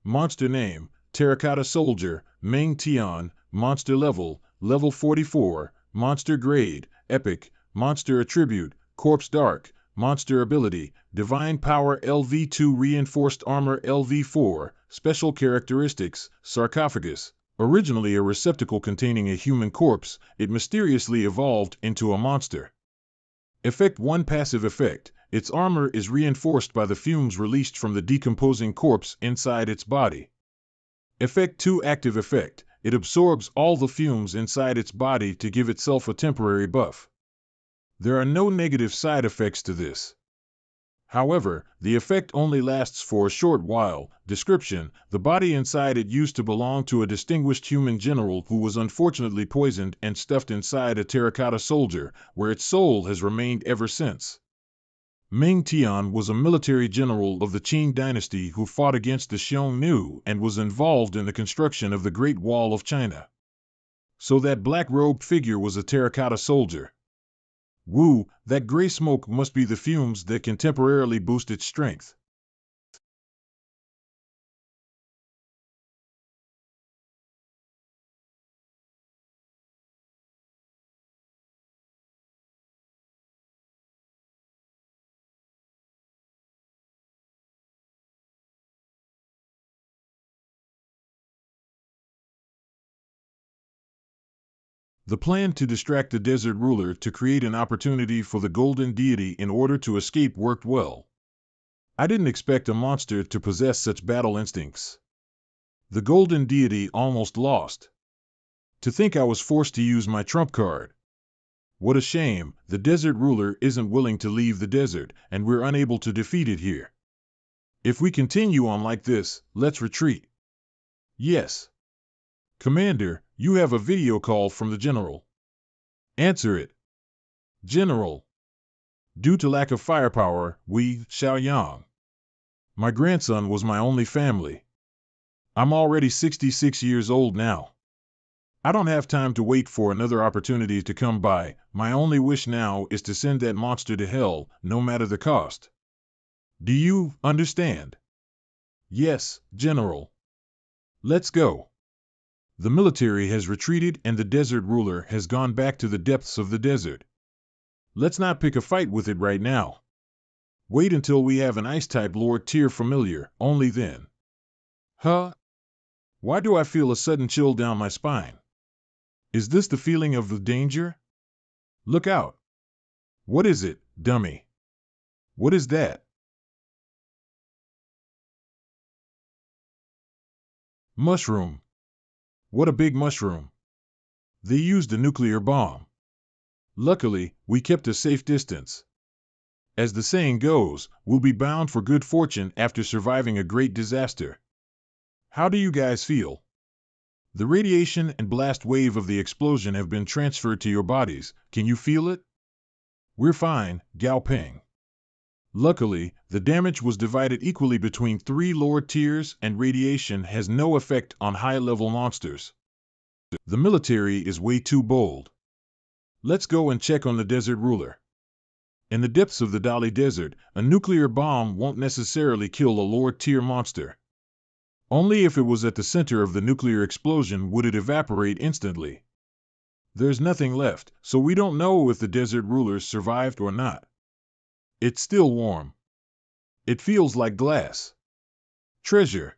Monster name, Terracotta Soldier, Meng Tian, Monster level, level 44, Monster grade, Epic, Monster attribute, Corpse Dark, Monster ability, Divine Power LV2 Reinforced Armor LV4, Special characteristics, Sarcophagus. Originally a receptacle containing a human corpse, it mysteriously evolved into a monster. Effect 1 passive effect. Its armor is reinforced by the fumes released from the decomposing corpse inside its body. Effect 2 active effect. It absorbs all the fumes inside its body to give itself a temporary buff. There are no negative side effects to this. However, the effect only lasts for a short while. Description: the body inside it used to belong to a distinguished human general who was unfortunately poisoned and stuffed inside a terracotta soldier, where its soul has remained ever since. Meng Tian was a military general of the Qing dynasty who fought against the Xiongnu and was involved in the construction of the Great Wall of China. So that black-robed figure was a terracotta soldier. Woo, that gray smoke must be the fumes that can temporarily boost its strength. The plan to distract the desert ruler to create an opportunity for the golden deity in order to escape worked well. I didn't expect a monster to possess such battle instincts. The golden deity almost lost. To think I was forced to use my trump card. What a shame, the desert ruler isn't willing to leave the desert, and we're unable to defeat it here. If we continue on like this, let's retreat. Yes. Commander, you have a video call from the general. Answer it. General. Due to lack of firepower, Xiaoyang. My grandson was my only family. I'm already 66 years old now. I don't have time to wait for another opportunity to come by. My only wish now is to send that monster to hell, no matter the cost. Do you understand? Yes, General. Let's go. The military has retreated and the desert ruler has gone back to the depths of the desert. Let's not pick a fight with it right now. Wait until we have an ice-type Lord tier familiar, only then. Why do I feel a sudden chill down my spine? Is this the feeling of the danger? Look out. What is it, dummy? What is that? Mushroom. What a big mushroom. They used a nuclear bomb. Luckily, we kept a safe distance. As the saying goes, we'll be bound for good fortune after surviving a great disaster. How do you guys feel? The radiation and blast wave of the explosion have been transferred to your bodies. Can you feel it? We're fine, Gao Peng. Luckily, the damage was divided equally between 3 lower tiers and radiation has no effect on high-level monsters. The military is way too bold. Let's go and check on the desert ruler. In the depths of the Dali Desert, a nuclear bomb won't necessarily kill a lower-tier monster. Only if it was at the center of the nuclear explosion would it evaporate instantly. There's nothing left, so we don't know if the desert rulers survived or not. It's still warm. It feels like glass. Treasure.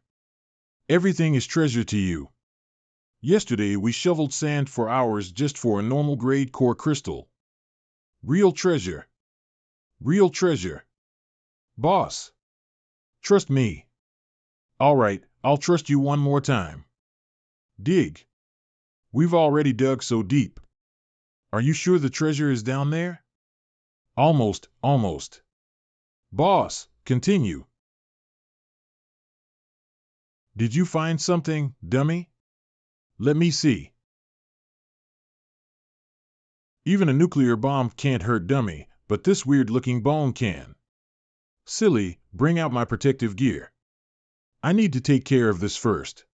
Everything is treasure to you. Yesterday we shoveled sand for hours just for a normal grade core crystal. Real treasure. Real treasure. Boss. Trust me. All right, I'll trust you one more time. Dig. We've already dug so deep. Are you sure the treasure is down there? Almost. Boss, continue. Did you find something, dummy? Let me see. Even a nuclear bomb can't hurt dummy, but this weird-looking bone can. Silly, bring out my protective gear. I need to take care of this first.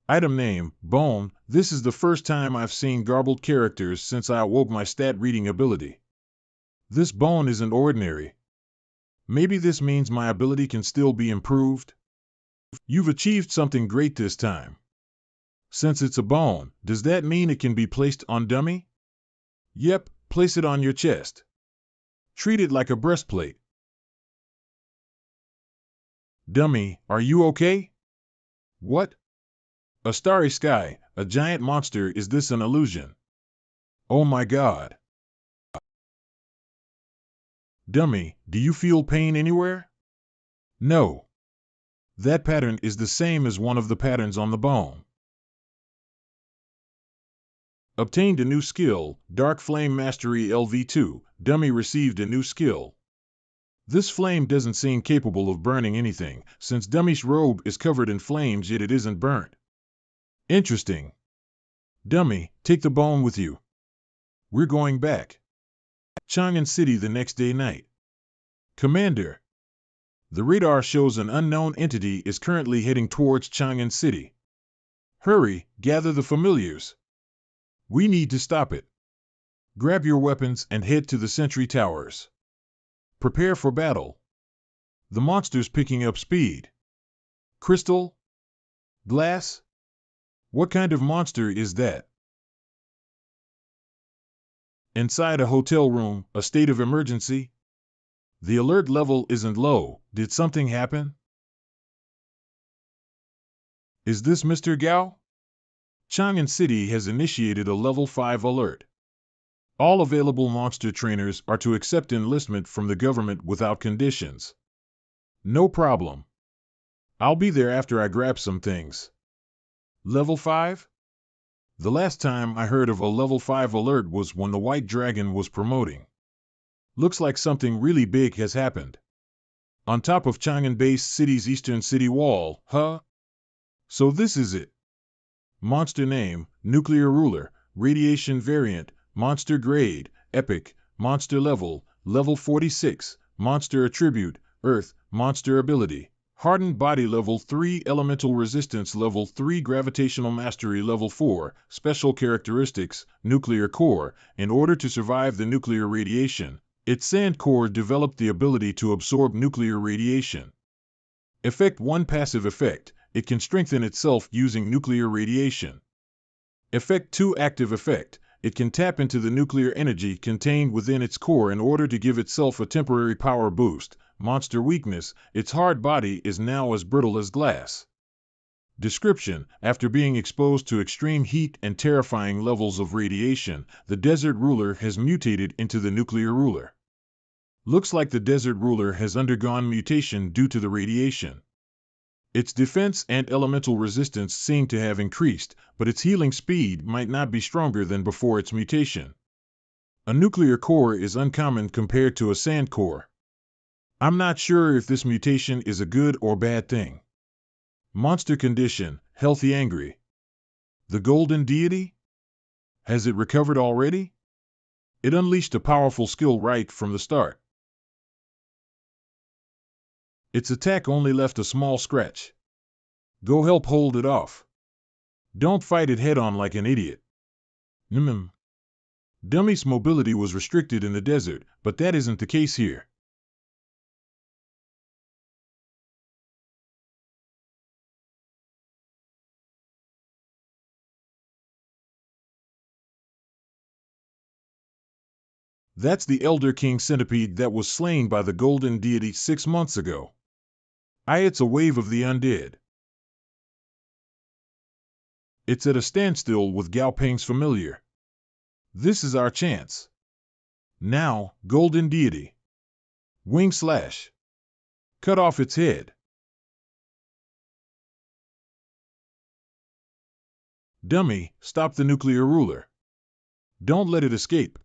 Item name, bone. This is the first time I've seen garbled characters since I awoke my stat reading ability. This bone isn't ordinary. Maybe this means my ability can still be improved? You've achieved something great this time. Since it's a bone, does that mean it can be placed on dummy? Yep, place it on your chest. Treat it like a breastplate. Dummy, are you okay? What? A starry sky, a giant monster. Is this an illusion? Oh my god. Dummy, do you feel pain anywhere? No. That pattern is the same as one of the patterns on the bone. Obtained a new skill, Dark Flame Mastery LV2. Dummy received a new skill. This flame doesn't seem capable of burning anything, since Dummy's robe is covered in flames yet it isn't burnt. Interesting. Dummy, take the bone with you. We're going back. Chang'an City the next day night. Commander. The radar shows an unknown entity is currently heading towards Chang'an City. Hurry, gather the familiars. We need to stop it. Grab your weapons and head to the sentry towers. Prepare for battle. The monster's picking up speed. Crystal? Glass? What kind of monster is that? Inside a hotel room, a state of emergency? The alert level isn't low. Did something happen? Is this Mr. Gao? Chang'an City has initiated a level 5 alert. All available monster trainers are to accept enlistment from the government without conditions. No problem. I'll be there after I grab some things. Level 5? The last time I heard of a level 5 alert was when the White Dragon was promoting. Looks like something really big has happened. On top of Chang'an Base City's eastern city wall, huh? So this is it. Monster name, Nuclear Ruler, Radiation Variant, Monster Grade, Epic, Monster Level, Level 46, Monster Attribute, Earth, Monster Ability, Hardened Body Level 3, Elemental Resistance Level 3, Gravitational Mastery Level 4, Special Characteristics, Nuclear Core. In order to survive the nuclear radiation, its sand core developed the ability to absorb nuclear radiation. Effect 1 Passive Effect. It can strengthen itself using nuclear radiation. Effect 2 Active Effect. It can tap into the nuclear energy contained within its core in order to give itself a temporary power boost. Monster Weakness. Its hard body is now as brittle as glass. Description: after being exposed to extreme heat and terrifying levels of radiation, the Desert Ruler has mutated into the Nuclear Ruler. Looks like the Desert Ruler has undergone mutation due to the radiation. Its defense and elemental resistance seem to have increased, but its healing speed might not be stronger than before its mutation. A nuclear core is uncommon compared to a sand core. I'm not sure if this mutation is a good or bad thing. Monster condition, healthy angry. The golden deity? Has it recovered already? It unleashed a powerful skill right from the start. Its attack only left a small scratch. Go help hold it off. Don't fight it head-on like an idiot. Dummy's mobility was restricted in the desert, but that isn't the case here. That's the Elder King centipede that was slain by the golden deity 6 months ago. It's a wave of the undead. It's at a standstill with Gao Peng's familiar. This is our chance. Now, golden deity. Wing slash. Cut off its head. Dummy, stop the nuclear ruler. Don't let it escape.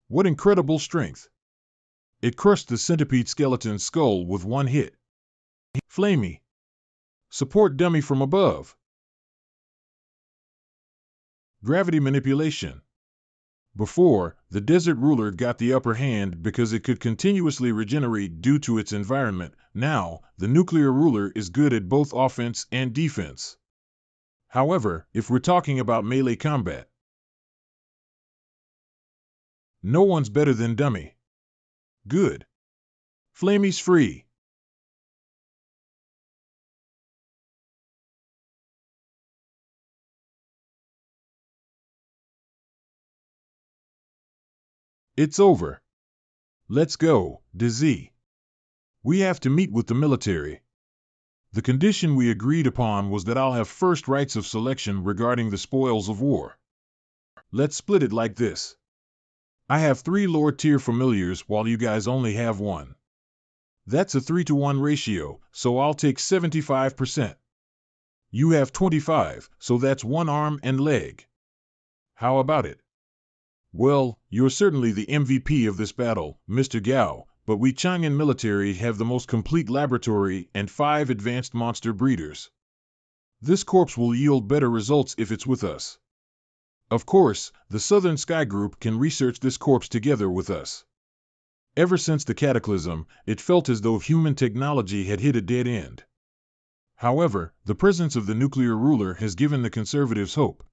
What incredible strength! It crushed the centipede skeleton's skull with one hit. Flamey. Support dummy from above. Gravity manipulation. Before, the desert ruler got the upper hand because it could continuously regenerate due to its environment. Now, the nuclear ruler is good at both offense and defense. However, if we're talking about melee combat, no one's better than dummy. Good. Flamey's free. It's over. Let's go, DZ. We have to meet with the military. The condition we agreed upon was that I'll have first rights of selection regarding the spoils of war. Let's split it like this. I have 3 lower tier familiars while you guys only have 1. That's a 3-to-1 ratio, so I'll take 75%. You have 25, so that's 1 arm and leg. How about it? Well, you're certainly the MVP of this battle, Mr. Gao, but we Chang'an military have the most complete laboratory and 5 advanced monster breeders. This corpse will yield better results if it's with us. Of course, the Southern Sky Group can research this corpse together with us. Ever since the cataclysm, it felt as though human technology had hit a dead end. However, the presence of the nuclear ruler has given the conservatives hope.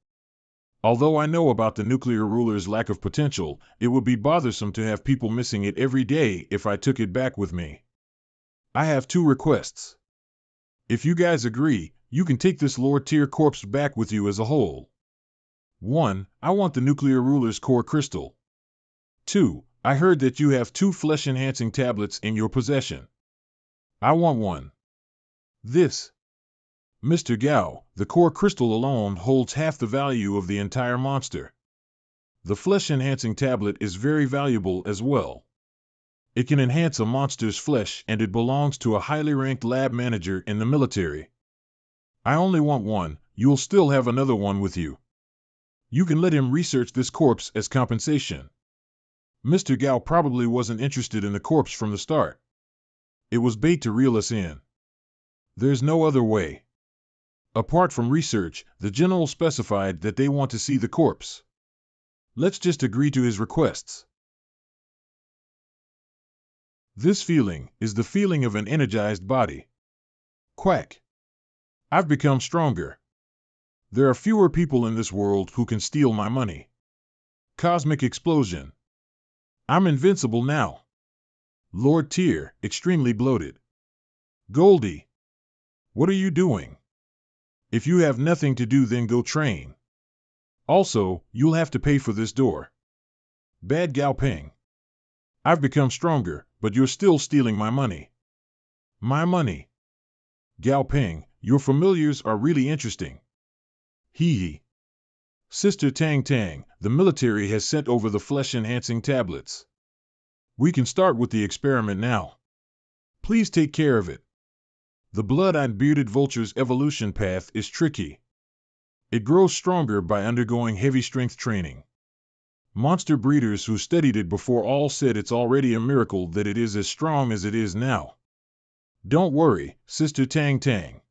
Although I know about the nuclear ruler's lack of potential, it would be bothersome to have people missing it every day if I took it back with me. I have 2 requests. If you guys agree, you can take this lower tier corpse back with you as a whole. 1. I want the nuclear ruler's core crystal. 2. I heard that you have 2 flesh-enhancing tablets in your possession. I want 1. This. Mr. Gao, the core crystal alone holds half the value of the entire monster. The flesh-enhancing tablet is very valuable as well. It can enhance a monster's flesh and it belongs to a highly ranked lab manager in the military. I only want 1, you'll still have another one with you. You can let him research this corpse as compensation. Mr. Gao probably wasn't interested in the corpse from the start. It was bait to reel us in. There's no other way. Apart from research, the general specified that they want to see the corpse. Let's just agree to his requests. This feeling is the feeling of an energized body. Quack. I've become stronger. There are fewer people in this world who can steal my money. Cosmic explosion. I'm invincible now. Lord Tier, extremely bloated. Goldie. What are you doing? If you have nothing to do, then go train. Also, you'll have to pay for this door. Bad Gao Peng. I've become stronger, but you're still stealing my money. My money. Gao Peng, your familiars are really interesting. Hee hee. Sister Tang Tang, the military has sent over the flesh-enhancing tablets. We can start with the experiment now. Please take care of it. The blood-eyed bearded vulture's evolution path is tricky. It grows stronger by undergoing heavy strength training. Monster breeders who studied it before all said it's already a miracle that it is as strong as it is now. Don't worry, Sister Tang Tang.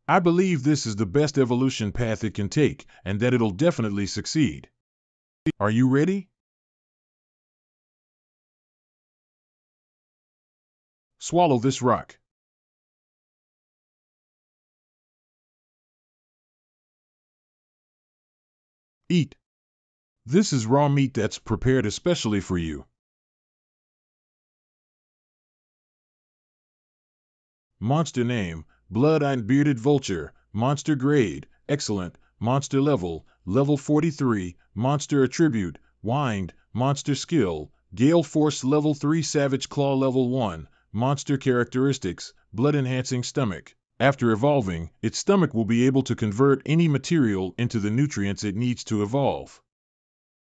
I believe this is the best evolution path it can take, and that it'll definitely succeed. Are you ready? Swallow this rock. Eat. This is raw meat that's prepared especially for you. Monster name, Blood-Eyed Bearded Vulture, Monster Grade, Excellent, Monster Level, Level 43, Monster Attribute, Wind, Monster Skill, Gale Force Level 3 Savage Claw Level 1, Monster Characteristics, Blood-Enhancing Stomach. After evolving, its stomach will be able to convert any material into the nutrients it needs to evolve.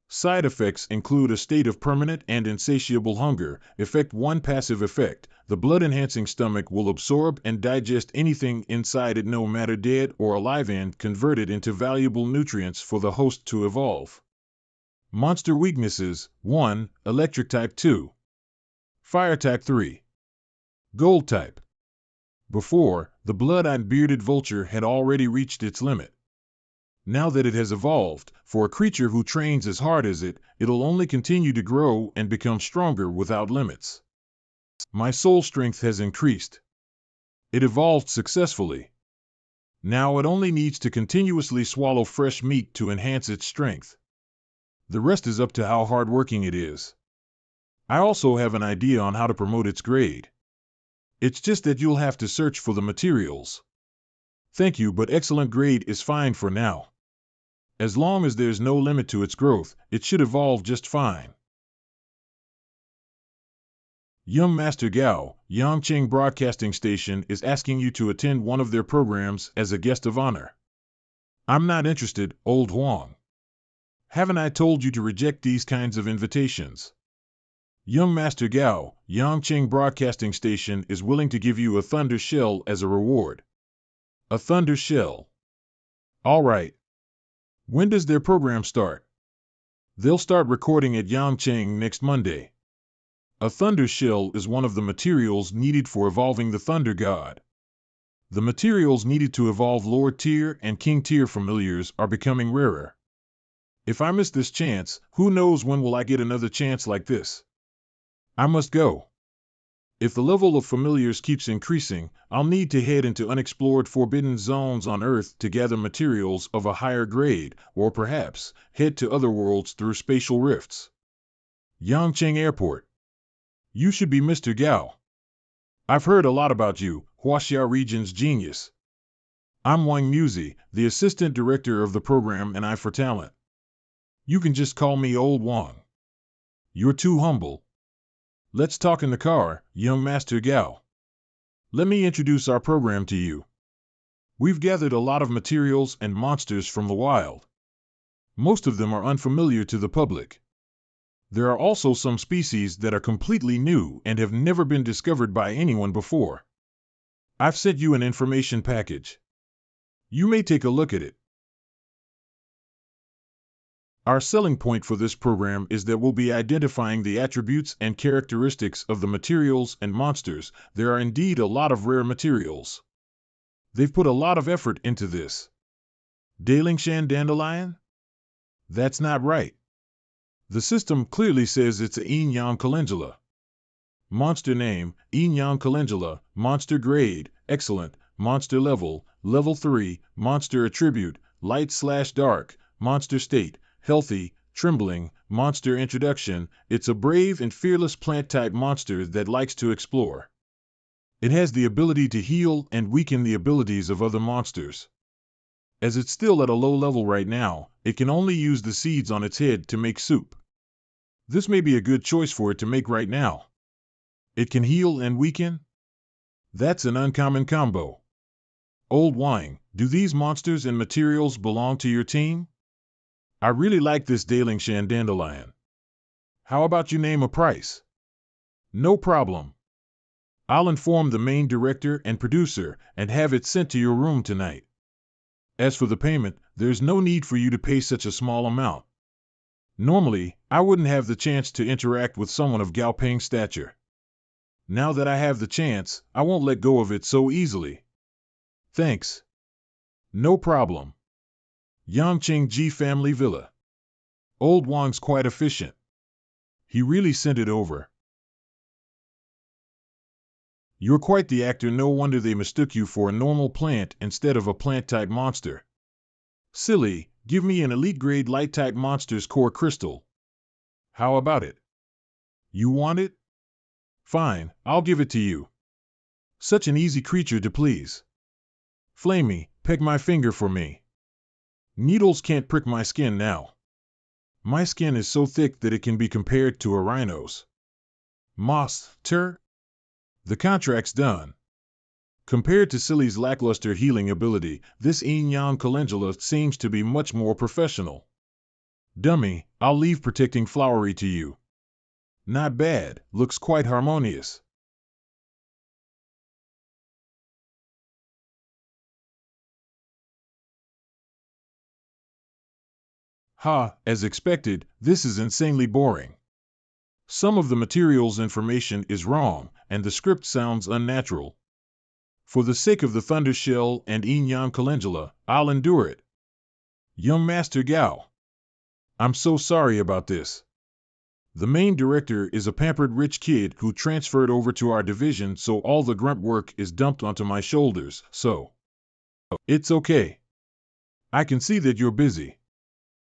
Side effects include a state of permanent and insatiable hunger. Effect 1 Passive effect. The blood-enhancing stomach will absorb and digest anything inside it, no matter dead or alive, and convert it into valuable nutrients for the host to evolve. Monster weaknesses: 1. Electric type. 2. Fire type. 3. Gold type. Before, the blood-eyed bearded vulture had already reached its limit. Now that it has evolved, for a creature who trains as hard as it, it'll only continue to grow and become stronger without limits. My soul strength has increased. It evolved successfully. Now it only needs to continuously swallow fresh meat to enhance its strength. The rest is up to how hardworking it is. I also have an idea on how to promote its grade. It's just that you'll have to search for the materials. Thank you, but excellent grade is fine for now. As long as there's no limit to its growth, it should evolve just fine. Young Master Gao, Yangcheng Broadcasting Station is asking you to attend one of their programs as a guest of honor. I'm not interested, Old Huang. Haven't I told you to reject these kinds of invitations? Young Master Gao, Yangcheng Broadcasting Station is willing to give you a thunder shell as a reward. A thunder shell. All right. When does their program start? They'll start recording at Yangcheng next Monday. A thunder shell is one of the materials needed for evolving the Thunder God. The materials needed to evolve Lord Tier and King Tier familiars are becoming rarer. If I miss this chance, who knows when will I get another chance like this? I must go. If the level of familiars keeps increasing, I'll need to head into unexplored forbidden zones on Earth to gather materials of a higher grade, or perhaps head to other worlds through spatial rifts. Yangcheng Airport. You should be Mr. Gao. I've heard a lot about you, Huaxia Region's genius. I'm Wang Muzi, the assistant director of the program, and Eye for Talent. You can just call me Old Wang. You're too humble. Let's talk in the car, young Master Gao. Let me introduce our program to you. We've gathered a lot of materials and monsters from the wild. Most of them are unfamiliar to the public. There are also some species that are completely new and have never been discovered by anyone before. I've sent you an information package. You may take a look at it. Our selling point for this program is that we'll be identifying the attributes and characteristics of the materials and monsters. There are indeed a lot of rare materials. They've put a lot of effort into this. Dalingshan Dandelion? That's not right. The system clearly says it's a yin-yang calendula. Monster name, yin-yang calendula, monster grade, excellent, monster level, level 3, monster attribute, light/dark, monster state, healthy, trembling, monster introduction. It's a brave and fearless plant-type monster that likes to explore. It has the ability to heal and weaken the abilities of other monsters. As it's still at a low level right now, it can only use the seeds on its head to make soup. This may be a good choice for it to make right now. It can heal and weaken? That's an uncommon combo. Old Wang, do these monsters and materials belong to your team? I really like this Dalingshan Dandelion. How about you name a price? No problem. I'll inform the main director and producer and have it sent to your room tonight. As for the payment, there's no need for you to pay such a small amount. Normally, I wouldn't have the chance to interact with someone of Gao Peng's stature. Now that I have the chance, I won't let go of it so easily. Thanks. No problem. Yangqing Ji Family Villa. Old Wang's quite efficient. He really sent it over. You're quite the actor, no wonder they mistook you for a normal plant instead of a plant-type monster. Silly, give me an elite-grade light-type monster's core crystal. How about it? You want it? Fine, I'll give it to you. Such an easy creature to please. Flamey, peg my finger for me. Needles can't prick my skin now. My skin is so thick that it can be compared to a rhino's. Master? The contract's done. Compared to Silly's lackluster healing ability, this yin-yang calendula seems to be much more professional. Dummy, I'll leave protecting Flowery to you. Not bad, looks quite harmonious. Ha, as expected, this is insanely boring. Some of the material's information is wrong, and the script sounds unnatural. For the sake of the Thunder Shell and yin-yang calendula, I'll endure it. Young Master Gao. I'm so sorry about this. The main director is a pampered rich kid who transferred over to our division, so all the grunt work is dumped onto my shoulders, so. It's okay. I can see that you're busy.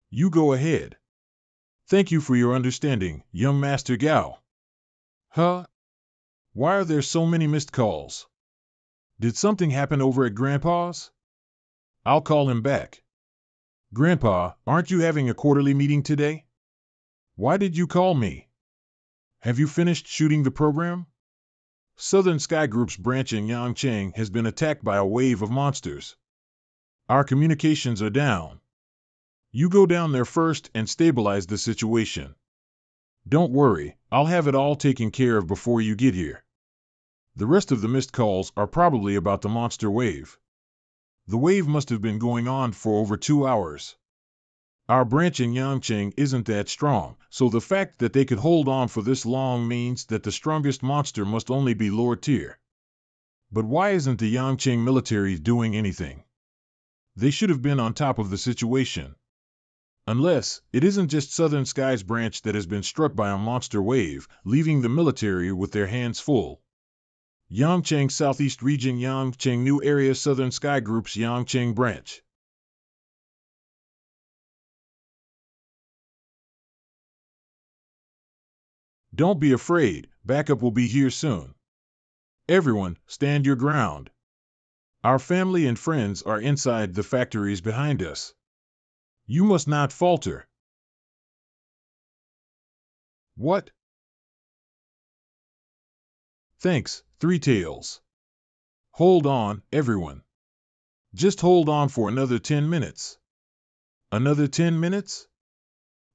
You go ahead. Thank you for your understanding, young Master Gao. Huh? Why are there so many missed calls? Did something happen over at Grandpa's? I'll call him back. Grandpa, aren't you having a quarterly meeting today? Why did you call me? Have you finished shooting the program? Southern Sky Group's branch in Yangcheng has been attacked by a wave of monsters. Our communications are down. You go down there first and stabilize the situation. Don't worry, I'll have it all taken care of before you get here. The rest of the missed calls are probably about the monster wave. The wave must have been going on for over 2 hours. Our branch in Yangcheng isn't that strong, so the fact that they could hold on for this long means that the strongest monster must only be lower tier. But why isn't the Yangcheng military doing anything? They should have been on top of the situation. Unless, it isn't just Southern Sky's branch that has been struck by a monster wave, leaving the military with their hands full. Yangcheng Southeast Region, Yangcheng New Area, Southern Sky Group's Yangcheng branch. Don't be afraid, backup will be here soon. Everyone, stand your ground. Our family and friends are inside the factories behind us. You must not falter. What? Thanks, Three Tails. Hold on, everyone. Just hold on for another 10 minutes. Another 10 minutes?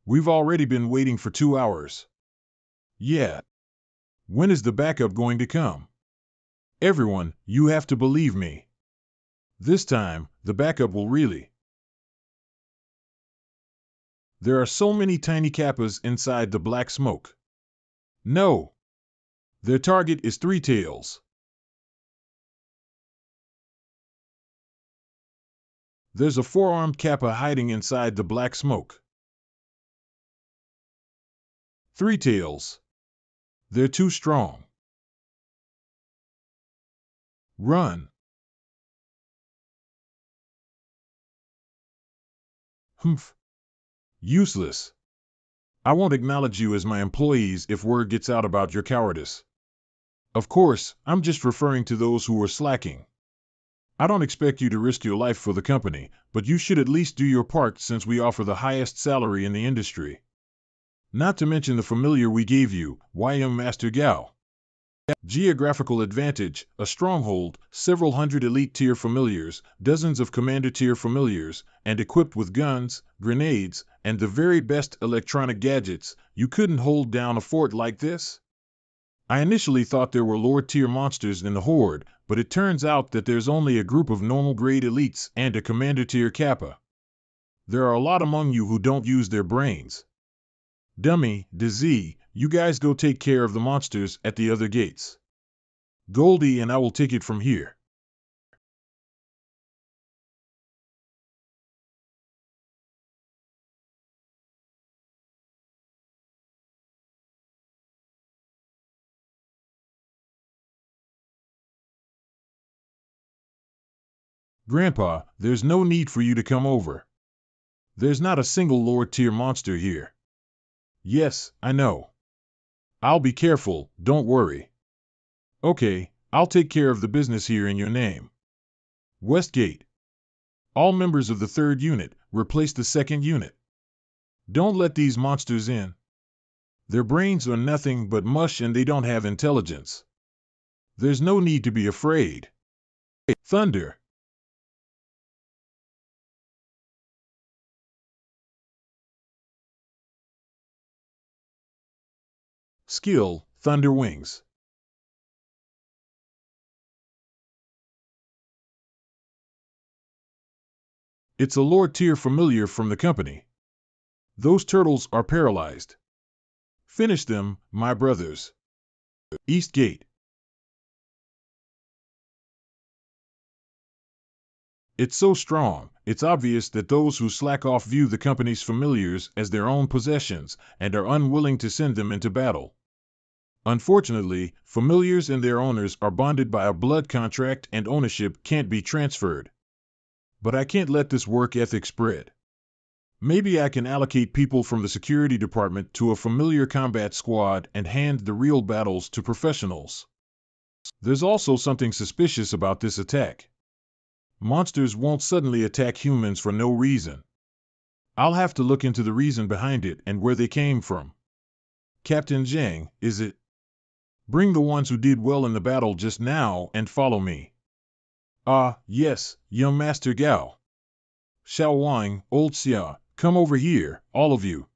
We've already been waiting for 2 hours. Yeah. When is the backup going to come? Everyone, you have to believe me. This time, the backup will really. There are so many tiny kappas inside the black smoke. No. Their target is Three Tails. There's a 4-armed kappa hiding inside the black smoke. Three Tails. They're too strong. Run. Humph. Useless. I won't acknowledge you as my employees if word gets out about your cowardice. Of course, I'm just referring to those who are slacking. I don't expect you to risk your life for the company, but you should at least do your part since we offer the highest salary in the industry. Not to mention the familiar we gave you, young Master Gao. Geographical advantage, a stronghold, several hundred elite-tier familiars, dozens of commander-tier familiars, and equipped with guns, grenades, and the very best electronic gadgets. You couldn't hold down a fort like this? I initially thought there were lower-tier monsters in the horde, but it turns out that there's only a group of normal-grade elites and a commander-tier kappa. There are a lot among you who don't use their brains. Dummy, Dizzy, you guys go take care of the monsters at the other gates. Goldie and I will take it from here. Grandpa, there's no need for you to come over. There's not a single lower-tier monster here. Yes, I know. I'll be careful, don't worry. Okay, I'll take care of the business here in your name. Westgate. All members of the 3rd unit, replace the 2nd unit. Don't let these monsters in. Their brains are nothing but mush and they don't have intelligence. There's no need to be afraid. Thunder. Skill, Thunder Wings. It's a lower-tier familiar from the company. Those turtles are paralyzed. Finish them, my brothers. East Gate. It's so strong, it's obvious that those who slack off view the company's familiars as their own possessions and are unwilling to send them into battle. Unfortunately, familiars and their owners are bonded by a blood contract and ownership can't be transferred. But I can't let this work ethic spread. Maybe I can allocate people from the security department to a familiar combat squad and hand the real battles to professionals. There's also something suspicious about this attack. Monsters won't suddenly attack humans for no reason. I'll have to look into the reason behind it and where they came from. Captain Zhang, is it? Bring the ones who did well in the battle just now and follow me. Ah, yes, young Master Gao. Xiao Wang, Old Xia, come over here, all of you.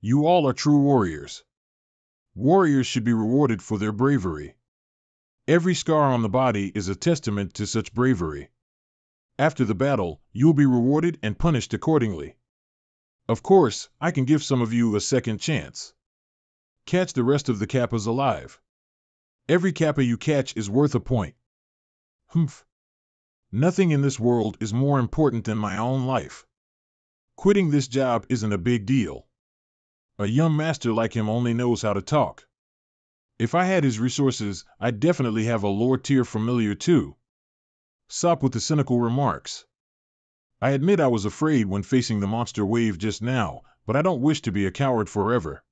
You all are true warriors. Warriors should be rewarded for their bravery. Every scar on the body is a testament to such bravery. After the battle, you'll be rewarded and punished accordingly. Of course, I can give some of you a second chance. Catch the rest of the Kappas alive. Every Kappa you catch is worth a point. Humph. Nothing in this world is more important than my own life. Quitting this job isn't a big deal. A young master like him only knows how to talk. If I had his resources, I'd definitely have a lower-tier familiar too. Stop with the cynical remarks. I admit I was afraid when facing the monster wave just now, but I don't wish to be a coward forever.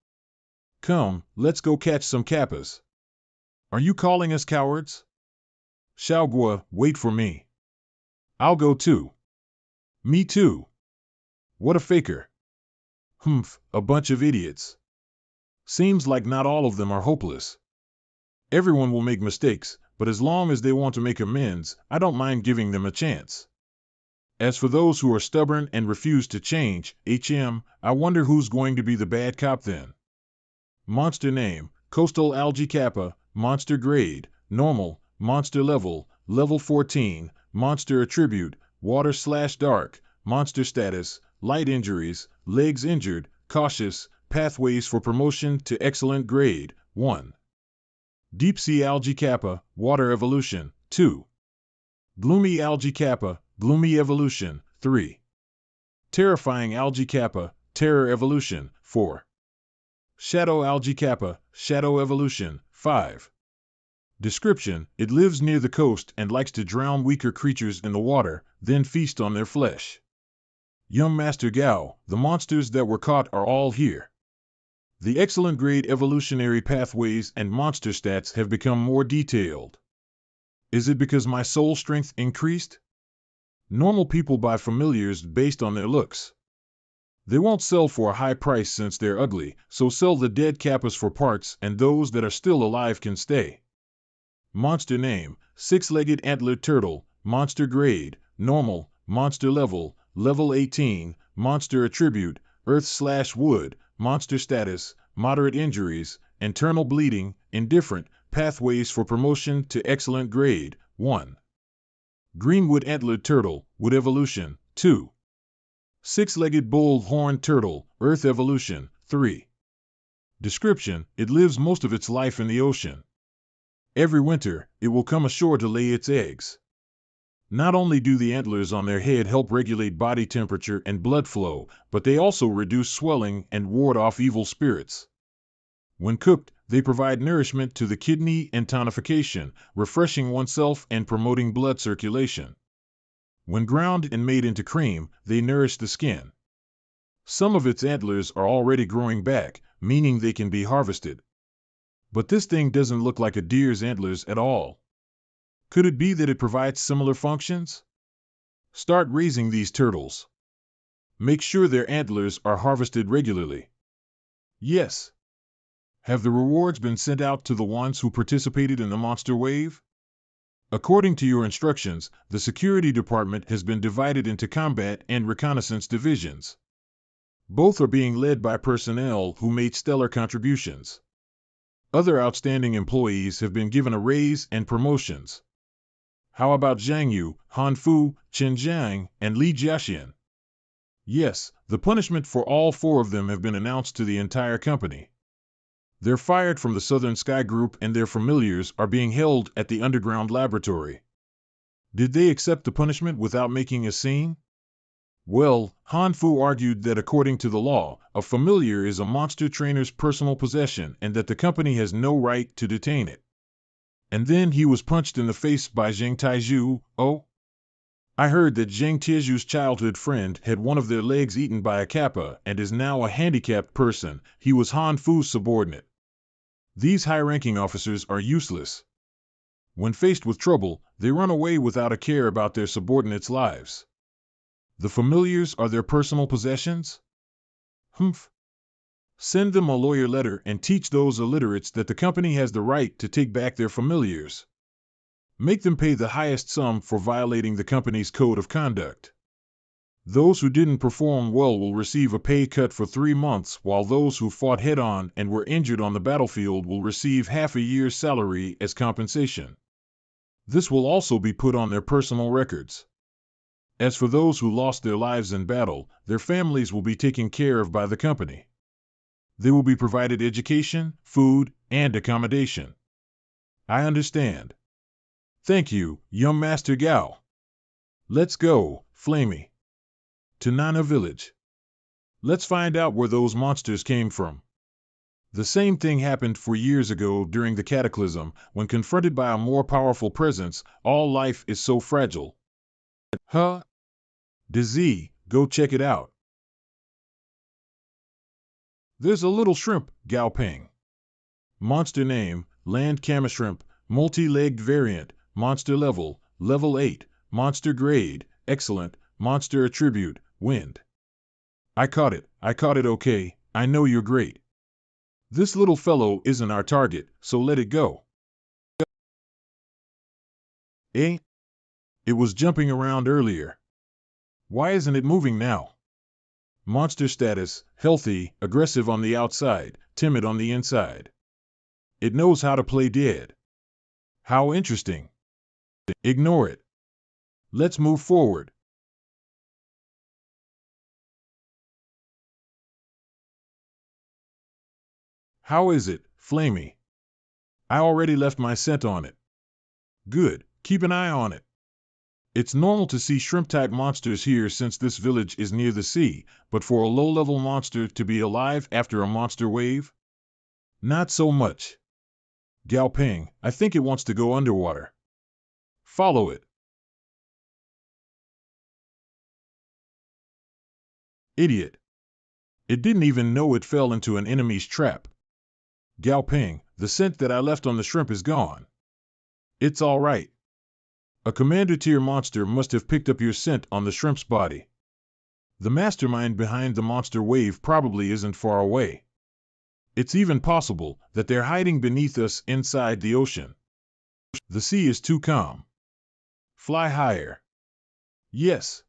Come, let's go catch some Kappas. Are you calling us cowards? Xiaogua, wait for me. I'll go too. Me too. What a faker. Humph, a bunch of idiots. Seems like not all of them are hopeless. Everyone will make mistakes, but as long as they want to make amends, I don't mind giving them a chance. As for those who are stubborn and refuse to change, I wonder who's going to be the bad cop then. Monster name, Coastal Algae Kappa, Monster Grade, Normal, Monster Level, Level 14, Monster Attribute, Water/Dark, Monster Status, Light Injuries, Legs Injured, Cautious, Pathways for Promotion to Excellent Grade, 1. Deep Sea Algae Kappa, Water Evolution, 2. Gloomy Algae Kappa, Gloomy Evolution, 3. Terrifying Algae Kappa, Terror Evolution, 4. Shadow Algae Kappa, Shadow Evolution, 5. Description: it lives near the coast and likes to drown weaker creatures in the water, then feast on their flesh. Young Master Gao, the monsters that were caught are all here. The excellent grade evolutionary pathways and monster stats have become more detailed. Is it because my soul strength increased? Normal people buy familiars based on their looks. They won't sell for a high price since they're ugly, so sell the dead Kappas for parts and those that are still alive can stay. Monster name, Six-Legged Antlered Turtle, Monster Grade, Normal, Monster Level, Level 18, Monster Attribute, Earth/Wood, Monster Status, Moderate Injuries, Internal Bleeding, Indifferent, Pathways for Promotion to Excellent Grade, 1. Greenwood Antlered Turtle, Wood Evolution, 2. Six-legged bull horned turtle, Earth evolution, 3. Description: it lives most of its life in the ocean. Every winter, it will come ashore to lay its eggs. Not only do the antlers on their head help regulate body temperature and blood flow, but they also reduce swelling and ward off evil spirits. When cooked, they provide nourishment to the kidney and tonification, refreshing oneself and promoting blood circulation. When ground and made into cream, they nourish the skin. Some of its antlers are already growing back, meaning they can be harvested. But this thing doesn't look like a deer's antlers at all. Could it be that it provides similar functions? Start raising these turtles. Make sure their antlers are harvested regularly. Yes. Have the rewards been sent out to the ones who participated in the monster wave? According to your instructions, the security department has been divided into combat and reconnaissance divisions. Both are being led by personnel who made stellar contributions. Other outstanding employees have been given a raise and promotions. How about Zhang Yu, Han Fu, Chen Jiang, and Li Jiaxian? Yes, the punishment for all four of them have been announced to the entire company. They're fired from the Southern Sky Group and their familiars are being held at the underground laboratory. Did they accept the punishment without making a scene? Well, Han Fu argued that according to the law, a familiar is a monster trainer's personal possession and that the company has no right to detain it. And then he was punched in the face by Zheng Taizhu. Oh? I heard that Zheng Taizhu's childhood friend had one of their legs eaten by a kappa and is now a handicapped person. He was Han Fu's subordinate. These high-ranking officers are useless. When faced with trouble, they run away without a care about their subordinates' lives. The familiars are their personal possessions? Humph. Send them a lawyer letter and teach those illiterates that the company has the right to take back their familiars. Make them pay the highest sum for violating the company's code of conduct. Those who didn't perform well will receive a pay cut for 3 months, while those who fought head-on and were injured on the battlefield will receive half a year's salary as compensation. This will also be put on their personal records. As for those who lost their lives in battle, their families will be taken care of by the company. They will be provided education, food, and accommodation. I understand. Thank you, young Master Gao. Let's go, Flamey. To Nana Village. Let's find out where those monsters came from. The same thing happened 4 years ago during the cataclysm, when confronted by a more powerful presence, all life is so fragile. Huh? Dizzy, go check it out. There's a little shrimp, Gao Peng. Monster name, Land Kama Shrimp, multi-legged variant, monster level, level 8, monster grade, excellent, monster attribute, wind. I caught it okay, I know you're great. This little fellow isn't our target, so let it go. Eh? It was jumping around earlier. Why isn't it moving now? Monster status, healthy, aggressive on the outside, timid on the inside. It knows how to play dead. How interesting. Ignore it. Let's move forward. How is it, Flamey? I already left my scent on it. Good, keep an eye on it. It's normal to see shrimp-type monsters here since this village is near the sea, but for a low-level monster to be alive after a monster wave? Not so much. Gao Peng, I think it wants to go underwater. Follow it. Idiot. It didn't even know it fell into an enemy's trap. Gao Peng, the scent that I left on the shrimp is gone. It's all right. A commander-tier monster must have picked up your scent on the shrimp's body. The mastermind behind the monster wave probably isn't far away. It's even possible that they're hiding beneath us inside the ocean. The sea is too calm. Fly higher. Yes.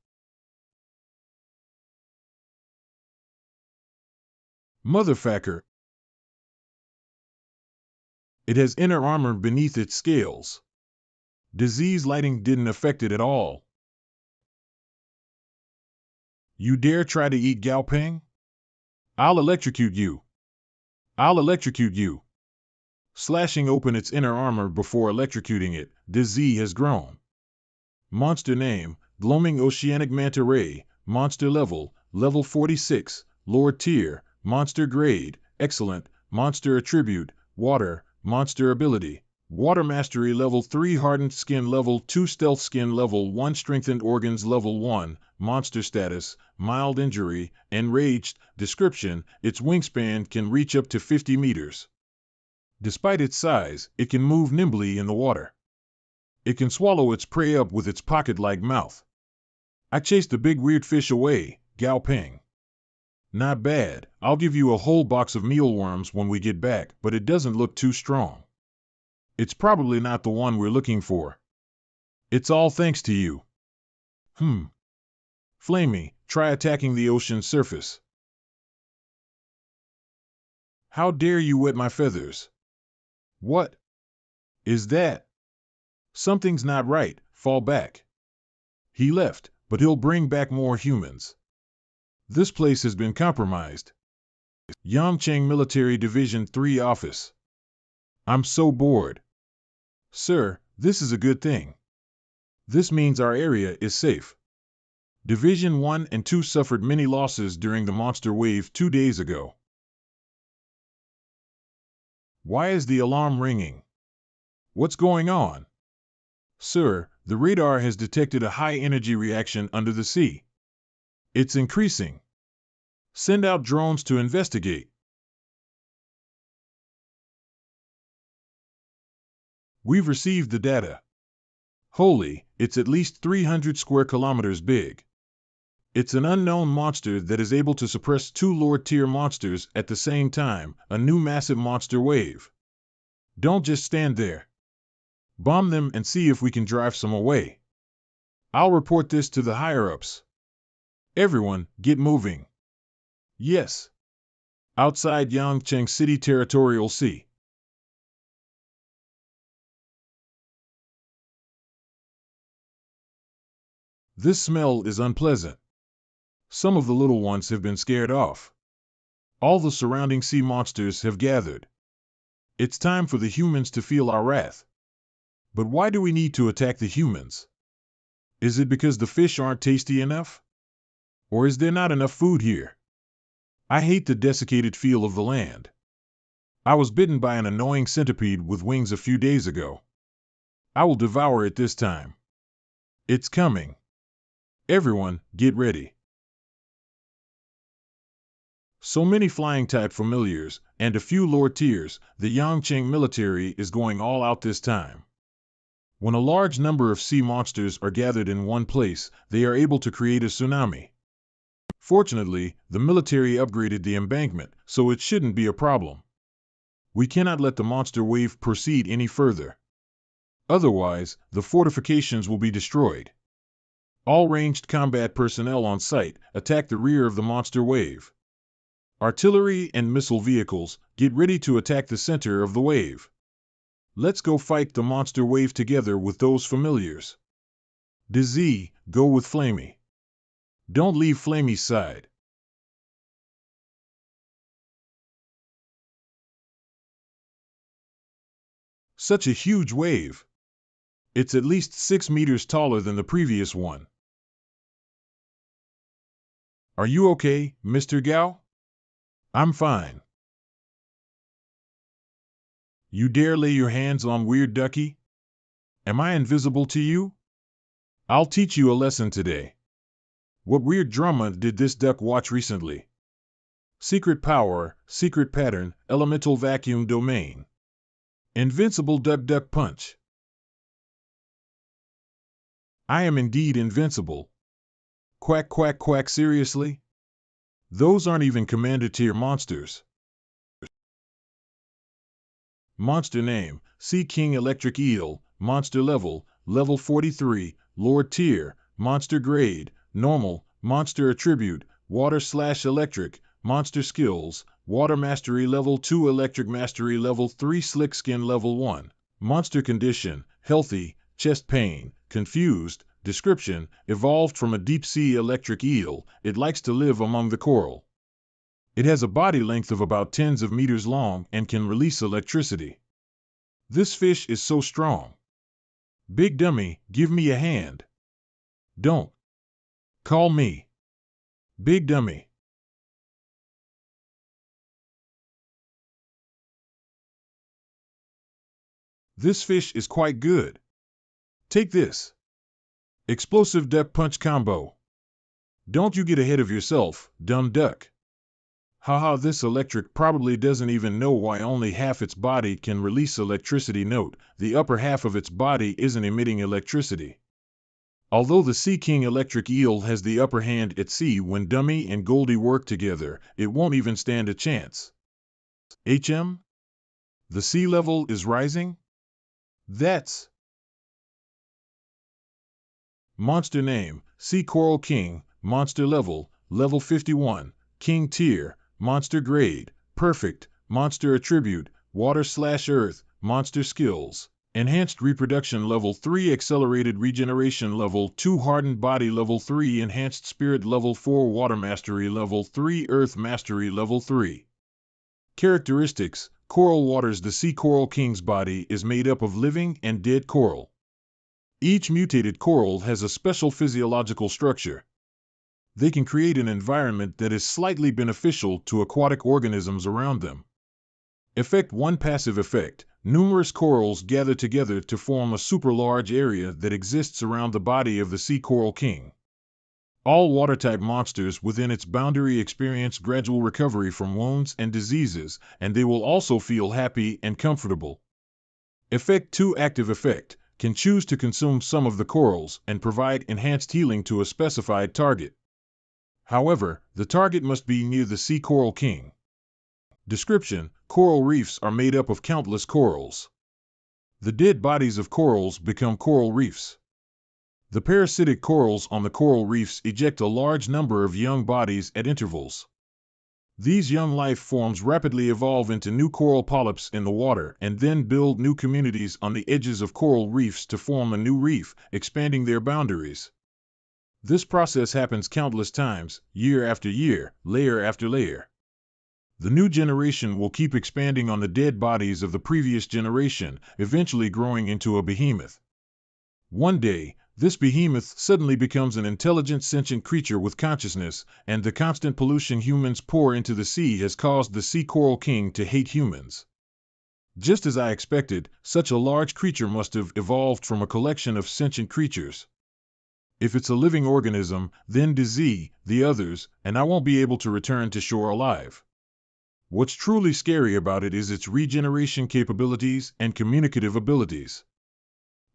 Motherfucker. It has inner armor beneath its scales. Disease lighting didn't affect it at all. You dare try to eat Gao Ping? I'll electrocute you. I'll electrocute you. Slashing open its inner armor before electrocuting it, Bease has grown. Monster name, Gloaming Oceanic Manta Ray, monster level, level 46, Lord tier, monster grade, excellent, monster attribute, water, monster ability, water mastery level 3, hardened skin level 2, stealth skin level 1, strengthened organs level 1, monster status, mild injury, enraged, description, its wingspan can reach up to 50 meters. Despite its size, it can move nimbly in the water. It can swallow its prey up with its pocket-like mouth. I chased the big weird fish away, Gao Ping. Not bad, I'll give you a whole box of mealworms when we get back, but it doesn't look too strong. It's probably not the one we're looking for. It's all thanks to you. Flamey, try attacking the ocean's surface. How dare you wet my feathers? What is that? Something's not right, fall back. He left, but he'll bring back more humans. This place has been compromised. Yangcheng Military Division 3 Office. I'm so bored. Sir, this is a good thing. This means our area is safe. Division 1 and 2 suffered many losses during the monster wave 2 days ago. Why is the alarm ringing? What's going on? Sir, the radar has detected a high-energy reaction under the sea. It's increasing. Send out drones to investigate. We've received the data. Holy, it's at least 300 square kilometers big. It's an unknown monster that is able to suppress 2 Lord-tier monsters at the same time, a new massive monster wave. Don't just stand there. Bomb them and see if we can drive some away. I'll report this to the higher-ups. Everyone, get moving. Yes. Outside Yangcheng City Territorial Sea. This smell is unpleasant. Some of the little ones have been scared off. All the surrounding sea monsters have gathered. It's time for the humans to feel our wrath. But why do we need to attack the humans? Is it because the fish aren't tasty enough? Or is there not enough food here? I hate the desiccated feel of the land. I was bitten by an annoying centipede with wings a few days ago. I will devour it this time. It's coming. Everyone, get ready. So many flying-type familiars, and a few Lord tiers, the Yangcheng military is going all out this time. When a large number of sea monsters are gathered in one place, they are able to create a tsunami. Fortunately, the military upgraded the embankment, so it shouldn't be a problem. We cannot let the monster wave proceed any further. Otherwise, the fortifications will be destroyed. All ranged combat personnel on site, attack the rear of the monster wave. Artillery and missile vehicles, get ready to attack the center of the wave. Let's go fight the monster wave together with those familiars. Bease, go with Flamey. Don't leave Flamey's side. Such a huge wave. It's at least 6 meters taller than the previous one. Are you okay, Mr. Gao? I'm fine. You dare lay your hands on Weird Ducky? Am I invisible to you? I'll teach you a lesson today. What weird drama did this duck watch recently? Secret power, secret pattern, elemental vacuum domain. Invincible duck punch. I am indeed invincible. Quack quack quack, seriously? Those aren't even commander tier monsters. Monster name, Sea King Electric Eel, monster level, level 43, Lord tier, monster grade, normal, monster attribute, water/electric, monster skills, water mastery level 2, electric mastery level 3, slick skin level 1, monster condition, healthy, chest pain, confused, Description: evolved from a deep-sea electric eel, it likes to live among the coral. It has a body length of about tens of meters long and can release electricity. This fish is so strong. Big dummy, give me a hand. Don't. Call me Big Dummy. This fish is quite good. Take this. Explosive depth punch combo. Don't you get ahead of yourself, dumb duck. Haha, this electric probably doesn't even know why only half its body can release electricity. Note, the upper half of its body isn't emitting electricity. Although the Sea King electric eel has the upper hand at sea, when Dummy and Goldie work together, it won't even stand a chance. HM? The sea level is rising? That's monster name, Sea Coral King, monster level, level 51, King tier, monster grade, perfect, monster attribute, water/earth, monster skills, enhanced reproduction level 3, accelerated regeneration level 2, hardened body level 3, enhanced spirit level 4, water mastery level 3, earth mastery level 3. Characteristics: coral waters. The Sea Coral King's body is made up of living and dead coral. Each mutated coral has a special physiological structure. They can create an environment that is slightly beneficial to aquatic organisms around them. Effect 1: passive effect. Numerous corals gather together to form a super large area that exists around the body of the Sea Coral King. All water-type monsters within its boundary experience gradual recovery from wounds and diseases, and they will also feel happy and comfortable. Effect 2: active effect. Can choose to consume some of the corals and provide enhanced healing to a specified target. However, the target must be near the Sea Coral King. Description: coral reefs are made up of countless corals. The dead bodies of corals become coral reefs. The parasitic corals on the coral reefs eject a large number of young bodies at intervals. These young life forms rapidly evolve into new coral polyps in the water and then build new communities on the edges of coral reefs to form a new reef, expanding their boundaries. This process happens countless times, year after year, layer after layer. The new generation will keep expanding on the dead bodies of the previous generation, eventually growing into a behemoth. One day, this behemoth suddenly becomes an intelligent, sentient creature with consciousness, and the constant pollution humans pour into the sea has caused the Sea Coral King to hate humans. Just as I expected, such a large creature must have evolved from a collection of sentient creatures. If it's a living organism, then DZ, the others, and I won't be able to return to shore alive. What's truly scary about it is its regeneration capabilities and communicative abilities.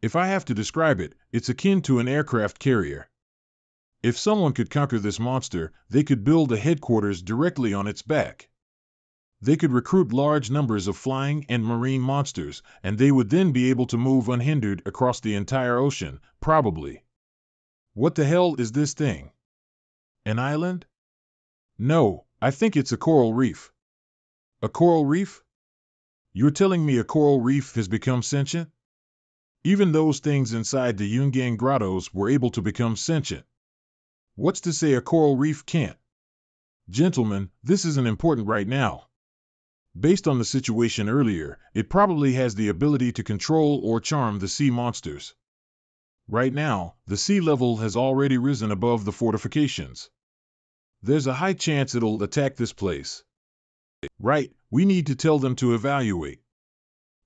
If I have to describe it, it's akin to an aircraft carrier. If someone could conquer this monster, they could build a headquarters directly on its back. They could recruit large numbers of flying and marine monsters, and they would then be able to move unhindered across the entire ocean, probably. What the hell is this thing? An island? No, I think it's a coral reef. A coral reef? You're telling me a coral reef has become sentient? Even those things inside the Yungang grottos were able to become sentient. What's to say a coral reef can't? Gentlemen, this isn't important right now. Based on the situation earlier, it probably has the ability to control or charm the sea monsters. Right now, the sea level has already risen above the fortifications. There's a high chance it'll attack this place. Right, we need to tell them to evaluate.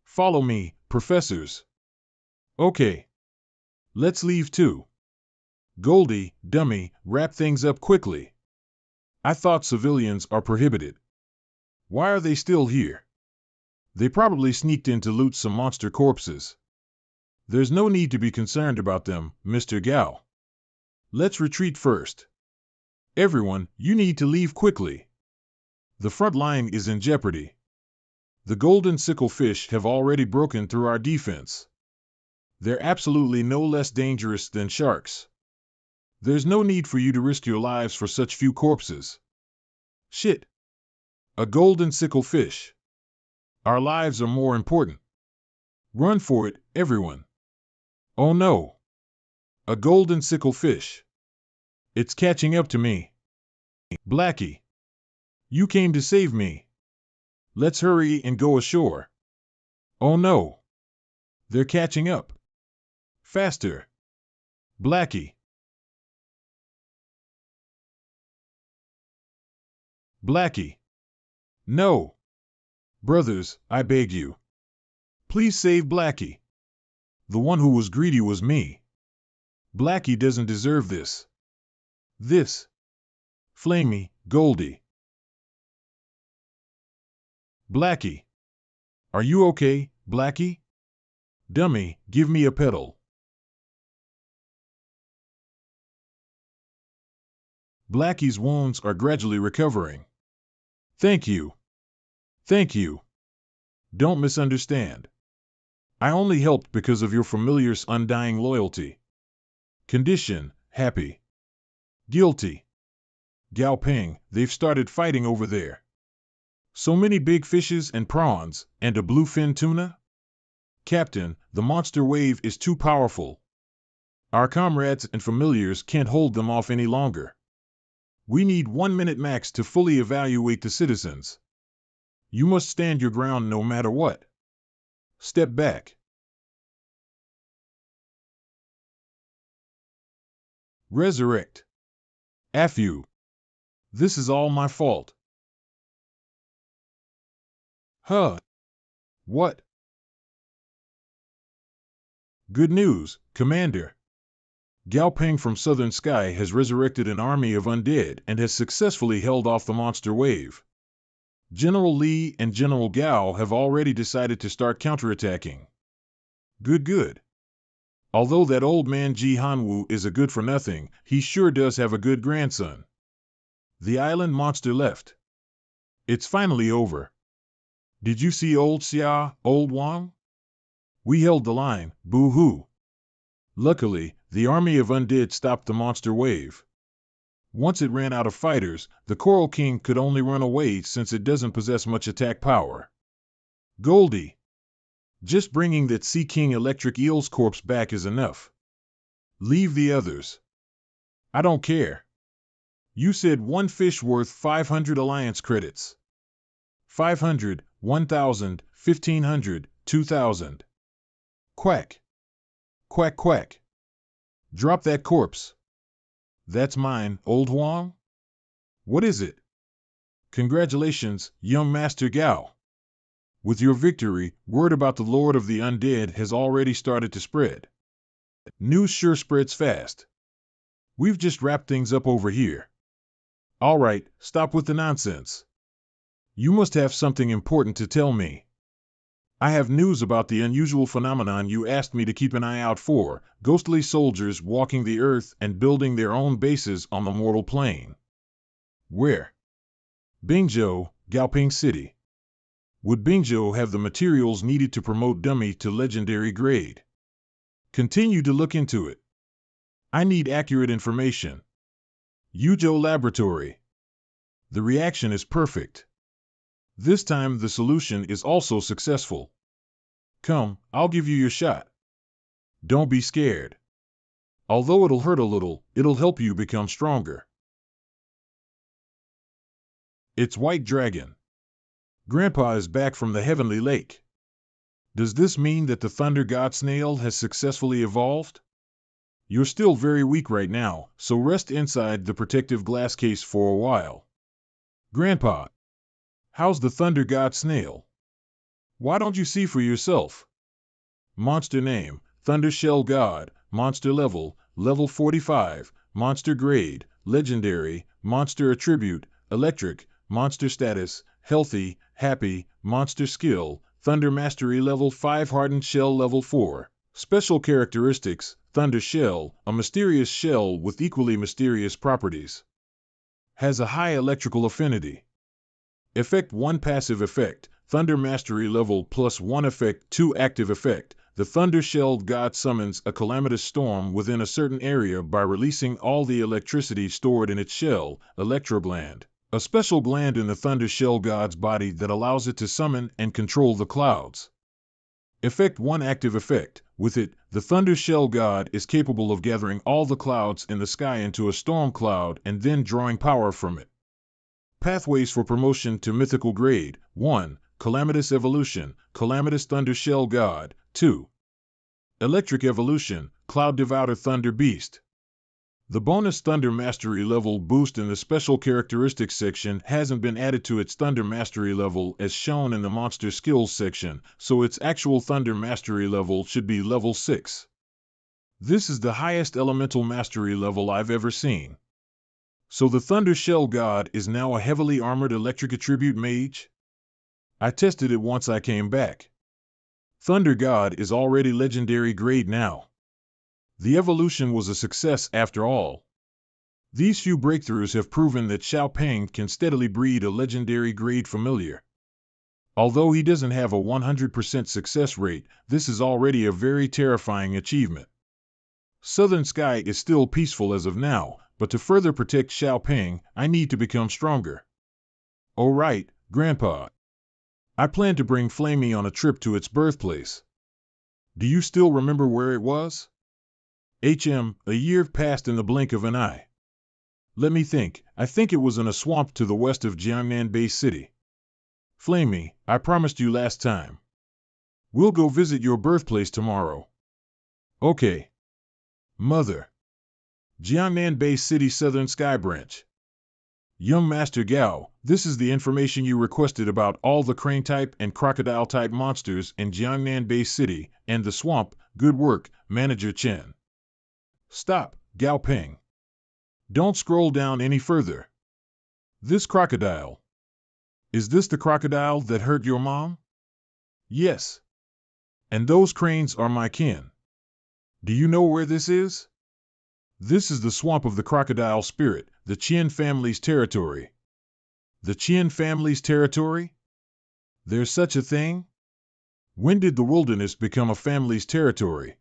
Follow me, professors. Okay. Let's leave too. Goldie, Dummy, wrap things up quickly. I thought civilians are prohibited. Why are they still here? They probably sneaked in to loot some monster corpses. There's no need to be concerned about them, Mr. Gao. Let's retreat first. Everyone, you need to leave quickly. The front line is in jeopardy. The golden sicklefish have already broken through our defense. They're absolutely no less dangerous than sharks. There's no need for you to risk your lives for such few corpses. Shit. A golden sicklefish. Our lives are more important. Run for it, everyone. Oh no. A golden sickle fish. It's catching up to me. Blackie, you came to save me. Let's hurry and go ashore. Oh no. They're catching up. Faster. Blackie. Blackie. No. Brothers, I beg you. Please save Blackie. The one who was greedy was me. Blackie doesn't deserve this. This. Flamey, Goldie. Blackie. Are you okay, Blackie? Dummy, give me a pedal. Blackie's wounds are gradually recovering. Thank you. Thank you. Don't misunderstand. I only helped because of your familiar's undying loyalty. Condition, happy. Guilty. Gao Ping, they've started fighting over there. So many big fishes and prawns, and a bluefin tuna? Captain, the monster wave is too powerful. Our comrades and familiars can't hold them off any longer. We need 1 minute max to fully evaluate the citizens. You must stand your ground no matter what. Step back. Resurrect. F you. This is all my fault. Huh. What? Good news, Commander. Gao Ping from Southern Sky has resurrected an army of undead and has successfully held off the monster wave. General Li and General Gao have already decided to start counterattacking. Good. Although that old man Ji Hanwu is a good-for-nothing, he sure does have a good grandson. The island monster left. It's finally over. Did you see old Xia, old Wang? We held the line, boo-hoo. Luckily, the army of undead stopped the monster wave. Once it ran out of fighters, the Coral King could only run away since it doesn't possess much attack power. Goldie. Just bringing that Sea King Electric Eel's corpse back is enough. Leave the others. I don't care. You said one fish worth 500 alliance credits. 500, 1,000, 1,500, 2,000. Quack. Quack quack. Drop that corpse. That's mine, old Huang? What is it? Congratulations, young Master Gao. With your victory, word about the Lord of the Undead has already started to spread. News sure spreads fast. We've just wrapped things up over here. All right, stop with the nonsense. You must have something important to tell me. I have news about the unusual phenomenon you asked me to keep an eye out for, ghostly soldiers walking the earth and building their own bases on the mortal plane. Where? Bingzhou, Gaoping City. Would Bingzhou have the materials needed to promote Dummy to legendary grade? Continue to look into it. I need accurate information. Yuzhou Laboratory. The reaction is perfect. This time the solution is also successful. Come, I'll give you your shot. Don't be scared. Although it'll hurt a little, it'll help you become stronger. It's White Dragon. Grandpa is back from the Heavenly Lake. Does this mean that the Thunder God Snail has successfully evolved? You're still very weak right now, so rest inside the protective glass case for a while. Grandpa, how's the Thunder God Snail? Why don't you see for yourself? Monster name, Thunder Shell God, monster level, level 45, monster grade, legendary, monster attribute, electric, monster status, healthy, happy, monster skill, Thunder Mastery level 5, hardened shell level 4. Special characteristics, Thunder Shell, a mysterious shell with equally mysterious properties. Has a high electrical affinity. Effect 1 passive effect, Thunder Mastery level +1 effect 2 active effect. The Thunder-Shelled God summons a calamitous storm within a certain area by releasing all the electricity stored in its shell, Electrogland, a special gland in the Thunder-Shell God's body that allows it to summon and control the clouds. Effect 1 active effect. With it, The thunder shell god is capable of gathering all the clouds in the sky into a storm cloud and then drawing power from it. Pathways for promotion to mythical grade: 1. Calamitous evolution, Calamitous thunder shell god. 2. Electric evolution, Cloud Devourer thunder beast. The bonus Thunder Mastery level boost in the Special Characteristics section hasn't been added to its Thunder Mastery level as shown in the Monster Skills section, so its actual Thunder Mastery level should be level 6. This is the highest Elemental Mastery level I've ever seen. So the Thunder Shell God is now a heavily armored electric attribute mage? I tested it once I came back. Thunder God is already legendary grade now. The evolution was a success after all. These few breakthroughs have proven that Xiao Peng can steadily breed a legendary grade familiar. Although he doesn't have a 100% success rate, this is already a very terrifying achievement. Southern Sky is still peaceful as of now, but to further protect Xiao Peng, I need to become stronger. Oh right, Grandpa. I plan to bring Flamey on a trip to its birthplace. Do you still remember where it was? A year passed in the blink of an eye. Let me think. I think it was in a swamp to the west of Jiangnan Bay City. Flamey, I promised you last time. We'll go visit your birthplace tomorrow. Okay. Mother. Jiangnan Bay City Southern Sky Branch. Young Master Gao, this is the information you requested about all the crane-type and crocodile-type monsters in Jiangnan Bay City and the swamp. Good work, Manager Chen. Stop, Gao Peng. Don't scroll down any further. This crocodile. Is this the crocodile that hurt your mom? Yes. And those cranes are my kin. Do you know where this is? This is the swamp of the crocodile spirit, the Qian family's territory. The Qian family's territory? There's such a thing? When did the wilderness become a family's territory?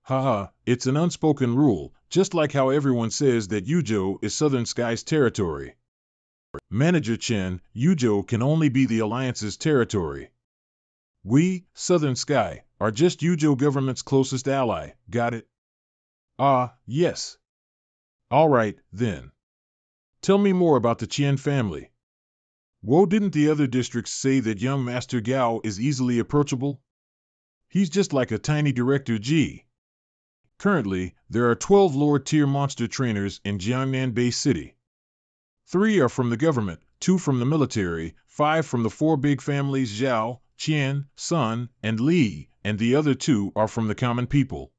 Haha, it's an unspoken rule, just like how everyone says that Yuzhou is Southern Sky's territory. Manager Chen, Yuzhou can only be the Alliance's territory. We, Southern Sky, are just Yuzhou government's closest ally, got it? Ah, yes. All right, then. Tell me more about the Qian family. Whoa, didn't the other districts say that young Master Gao is easily approachable? He's just like a tiny Director G. Currently, there are 12 lower-tier monster trainers in Jiangnan Bay City. 3 are from the government, 2 from the military, 5 from the 4 big families Zhao, Qian, Sun, and Li, and the other 2 are from the common people.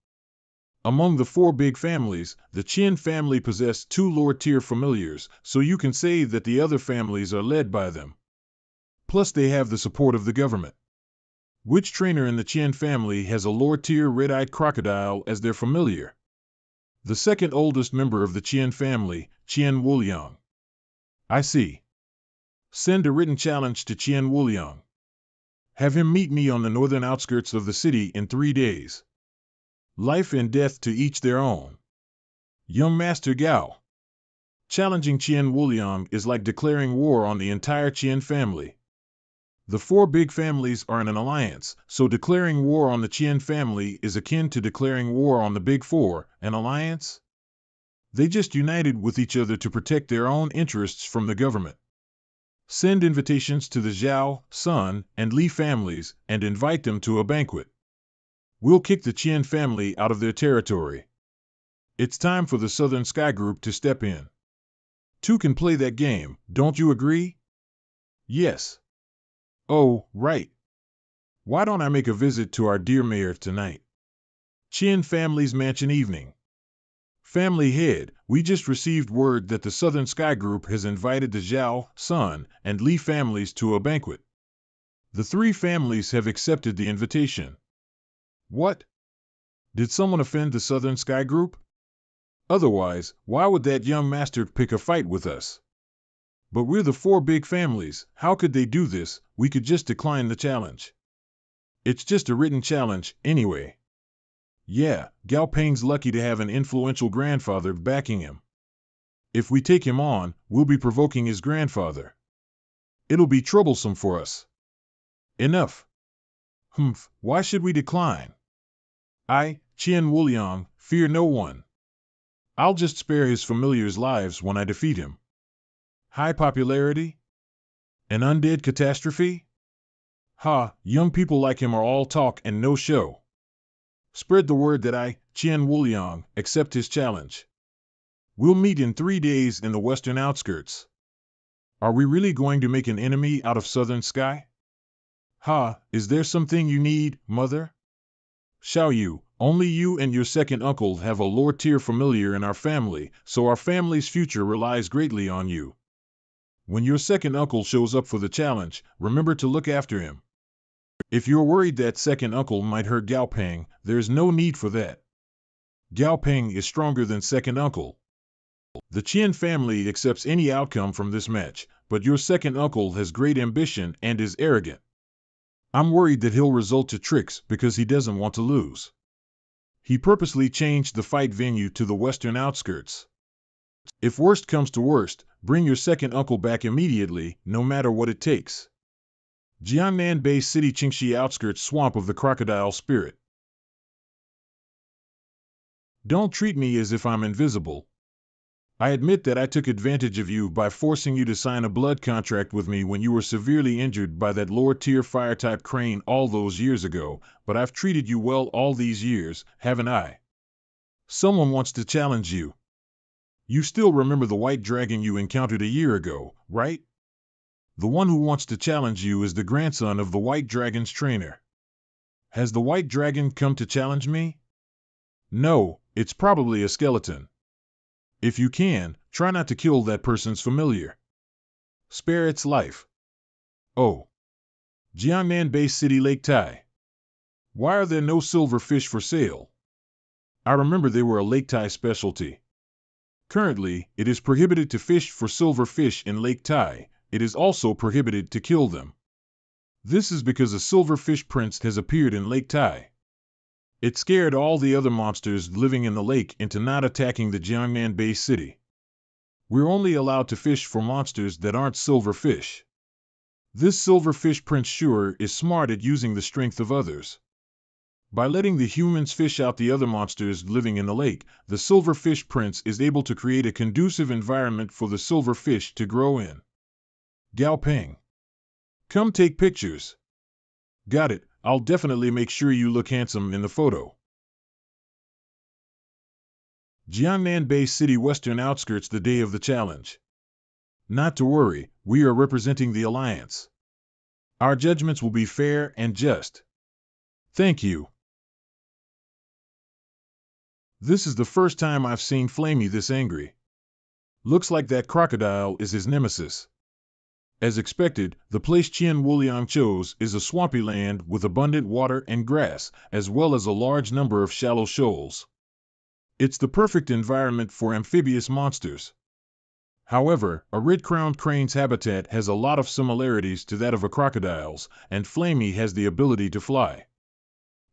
Among the 4 big families, the Qian family possess 2 lower-tier familiars, so you can say that the other families are led by them. Plus they have the support of the government. Which trainer in the Qian family has a lower-tier red-eyed crocodile as their familiar? The second oldest member of the Qian family, Qian Wuliang. I see. Send a written challenge to Qian Wuliang. Have him meet me on the northern outskirts of the city in 3 days. Life and death to each their own. Young Master Gao. Challenging Qian Wuliang is like declaring war on the entire Qian family. The 4 big families are in an alliance, so declaring war on the Qian family is akin to declaring war on the Big 4, an alliance? They just united with each other to protect their own interests from the government. Send invitations to the Zhao, Sun, and Li families and invite them to a banquet. We'll kick the Qian family out of their territory. It's time for the Southern Sky Group to step in. 2 can play that game, don't you agree? Yes. Oh, right. Why don't I make a visit to our dear mayor tonight? Qian family's mansion evening. Family head, we just received word that the Southern Sky Group has invited the Zhao, Sun, and Li families to a banquet. The 3 families have accepted the invitation. What? Did someone offend the Southern Sky Group? Otherwise, why would that young master pick a fight with us? But we're the 4 big families, how could they do this? We could just decline the challenge. It's just a written challenge, anyway. Yeah, Gao Peng's lucky to have an influential grandfather backing him. If we take him on, we'll be provoking his grandfather. It'll be troublesome for us. Enough. Why should we decline? I, Qian Wuliang, fear no one. I'll just spare his familiars' lives when I defeat him. High popularity? An undead catastrophe? Ha, young people like him are all talk and no show. Spread the word that I, Qian Wuliang, accept his challenge. We'll meet in 3 days in the western outskirts. Are we really going to make an enemy out of Southern Sky? Ha, is there something you need, mother? Xiao Yu, only you and your second uncle have a lower-tier familiar in our family, so our family's future relies greatly on you. When your second uncle shows up for the challenge, remember to look after him. If you're worried that second uncle might hurt Gao Peng, there's no need for that. Gao Peng is stronger than second uncle. The Qian family accepts any outcome from this match, but your second uncle has great ambition and is arrogant. I'm worried that he'll resort to tricks because he doesn't want to lose. He purposely changed the fight venue to the western outskirts. If worst comes to worst, bring your second uncle back immediately, no matter what it takes. Jiangnan Bay City Qingxi outskirts swamp of the crocodile spirit. Don't treat me as if I'm invisible. I admit that I took advantage of you by forcing you to sign a blood contract with me when you were severely injured by that lower-tier fire-type crane all those years ago, but I've treated you well all these years, haven't I? Someone wants to challenge you. You still remember the white dragon you encountered a year ago, right? The one who wants to challenge you is the grandson of the white dragon's trainer. Has the white dragon come to challenge me? No, it's probably a skeleton. If you can, try not to kill that person's familiar. Spare its life. Oh. Jiangnan Bay City Lake Tai. Why are there no silver fish for sale? I remember they were a Lake Tai specialty. Currently, it is prohibited to fish for silver fish in Lake Tai. It is also prohibited to kill them. This is because a silverfish prince has appeared in Lake Tai. It scared all the other monsters living in the lake into not attacking the Jiangnan Bay City. We're only allowed to fish for monsters that aren't silverfish. This silverfish prince sure is smart at using the strength of others. By letting the humans fish out the other monsters living in the lake, the silverfish prince is able to create a conducive environment for the silverfish to grow in. Gao Peng. Come take pictures. Got it, I'll definitely make sure you look handsome in the photo. Jiangnan Bay City western outskirts the day of the challenge. Not to worry, we are representing the Alliance. Our judgments will be fair and just. Thank you. This is the first time I've seen Flamey this angry. Looks like that crocodile is his nemesis. As expected, the place Qian Wuliang chose is a swampy land with abundant water and grass, as well as a large number of shallow shoals. It's the perfect environment for amphibious monsters. However, a red-crowned crane's habitat has a lot of similarities to that of a crocodile's, and Flamey has the ability to fly.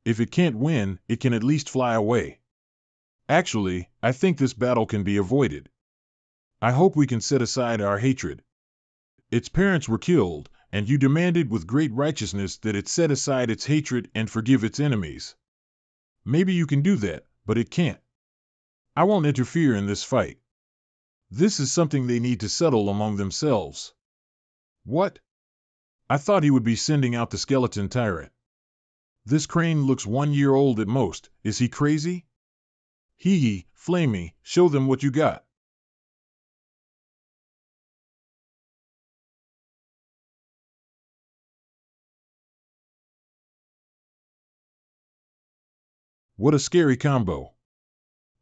If it can't win, it can at least fly away. Actually, I think this battle can be avoided. I hope we can set aside our hatred. Its parents were killed, and you demanded with great righteousness that it set aside its hatred and forgive its enemies. Maybe you can do that, but it can't. I won't interfere in this fight. This is something they need to settle among themselves. What? I thought he would be sending out the skeleton tyrant. This crane looks 1 year old at most. Is he crazy? Hee, Flamey, show them what you got. What a scary combo.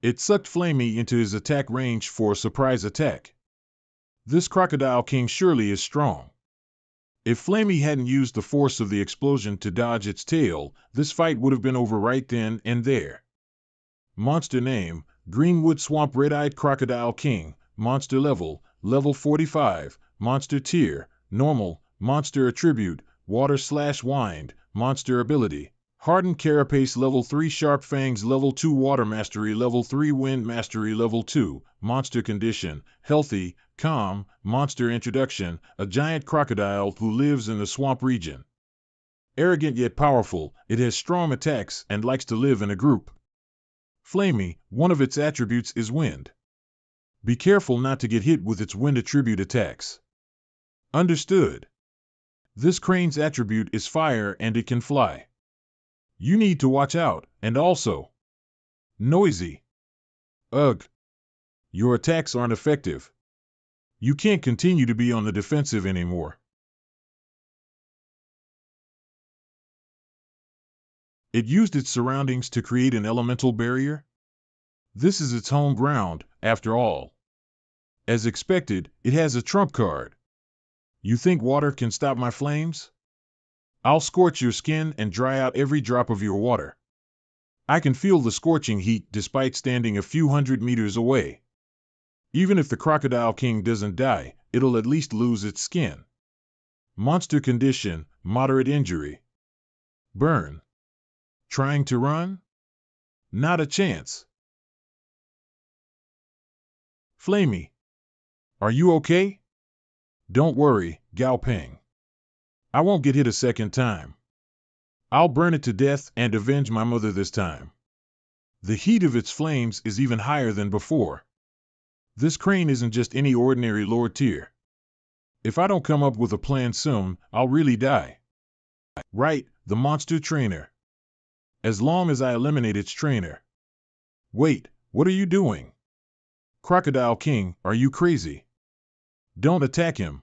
It sucked Flamey into his attack range for a surprise attack. This Crocodile King surely is strong. If Flamey hadn't used the force of the explosion to dodge its tail, this fight would have been over right then and there. Monster name, Greenwood Swamp Red-Eyed Crocodile King. Monster level, level 45. Monster tier, normal. Monster attribute, water/wind. Monster ability, Hardened Carapace level 3. Sharp Fangs level 2. Water Mastery level 3. Wind Mastery level 2. Monster condition, healthy, calm. Monster introduction, a giant crocodile who lives in the swamp region. Arrogant yet powerful, it has strong attacks and likes to live in a group. Flamey, one of its attributes is wind. Be careful not to get hit with its wind attribute attacks. Understood. This crane's attribute is fire and it can fly. You need to watch out, and also noisy. Ugh. Your attacks aren't effective. You can't continue to be on the defensive anymore. It used its surroundings to create an elemental barrier? This is its home ground, after all. As expected, it has a trump card. You think water can stop my flames? I'll scorch your skin and dry out every drop of your water. I can feel the scorching heat despite standing a few hundred meters away. Even if the Crocodile King doesn't die, it'll at least lose its skin. Monster condition, moderate injury. Burn. Trying to run? Not a chance. Flamey. Are you okay? Don't worry, Gao Peng. I won't get hit a second time. I'll burn it to death and avenge my mother this time. The heat of its flames is even higher than before. This crane isn't just any ordinary lower tier. If I don't come up with a plan soon, I'll really die. Right, the monster trainer. As long as I eliminate its trainer. Wait, what are you doing? Crocodile King, are you crazy? Don't attack him.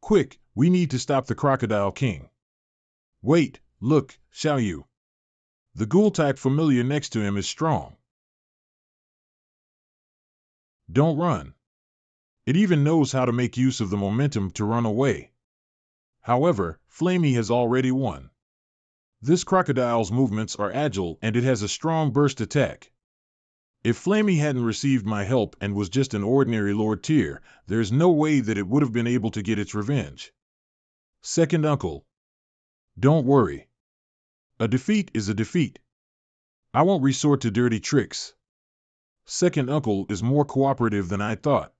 Quick, we need to stop the Crocodile King. Wait, look, Xiaoyu. The ghoul-type familiar next to him is strong. Don't run. It even knows how to make use of the momentum to run away. However, Flamey has already won. This crocodile's movements are agile and it has a strong burst attack. If Flamey hadn't received my help and was just an ordinary lower tier, there's no way that it would have been able to get its revenge. Second uncle. Don't worry. A defeat is a defeat. I won't resort to dirty tricks. Second uncle is more cooperative than I thought.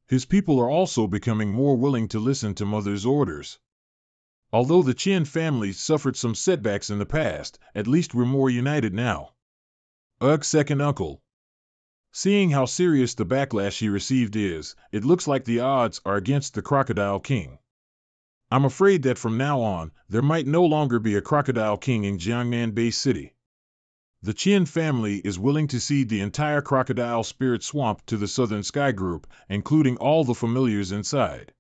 His people are also becoming more willing to listen to mother's orders. Although the Qin family suffered some setbacks in the past, at least we're more united now. Ugh, second uncle. Seeing how serious the backlash he received is, it looks like the odds are against the Crocodile King. I'm afraid that from now on, there might no longer be a Crocodile King in Jiangnan Bay City. The Qin family is willing to cede the entire Crocodile Spirit Swamp to the Southern Sky Group, including all the familiars inside.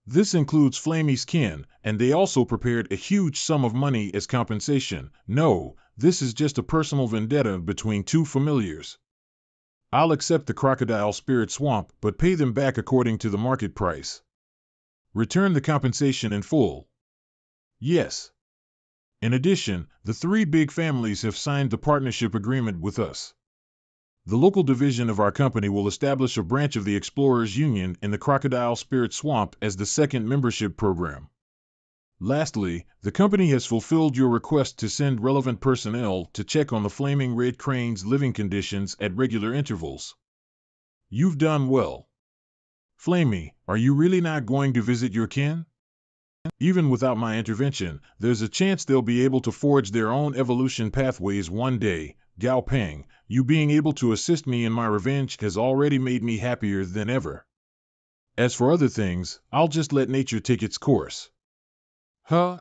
This includes Flamey's kin, and they also prepared a huge sum of money as compensation. No, this is just a personal vendetta between two familiars. I'll accept the Crocodile Spirit Swamp, but pay them back according to the market price. Return the compensation in full. Yes. In addition, the three big families have signed the partnership agreement with us. The local division of our company will establish a branch of the Explorers Union in the Crocodile Spirit Swamp as the second membership program. Lastly, the company has fulfilled your request to send relevant personnel to check on the Flaming Red Crane's living conditions at regular intervals. You've done well. Flamey, are you really not going to visit your kin? Even without my intervention, there's a chance they'll be able to forge their own evolution pathways one day. Gao Peng, you being able to assist me in my revenge has already made me happier than ever. As for other things, I'll just let nature take its course. Huh?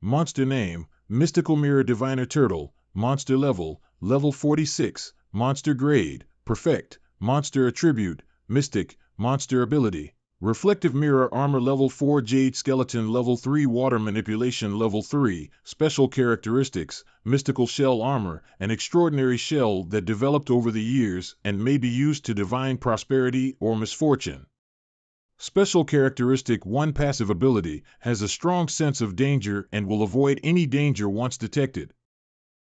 Monster name, Mystical Mirror Diviner Turtle, Monster level, level 46, Monster grade, Perfect, Monster attribute, Mystic, Monster ability, Reflective Mirror Armor level 4 Jade Skeleton level 3 Water Manipulation level 3 Special characteristics, Mystical Shell Armor, an extraordinary shell that developed over the years and may be used to divine prosperity or misfortune. Special characteristic 1 Passive ability, has a strong sense of danger and will avoid any danger once detected.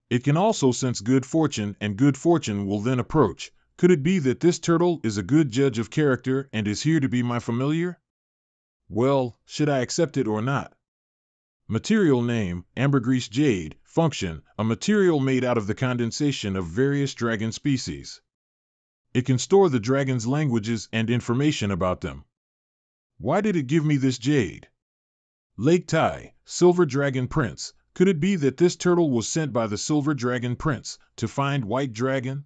It can also sense good fortune and good fortune will then approach. Could it be that this turtle is a good judge of character and is here to be my familiar? Well, should I accept it or not? Material name, Ambergris Jade. Function, a material made out of the condensation of various dragon species. It can store the dragon's languages and information about them. Why did it give me this jade? Lake Tai, Silver Dragon Prince. Could it be that this turtle was sent by the Silver Dragon Prince to find White Dragon?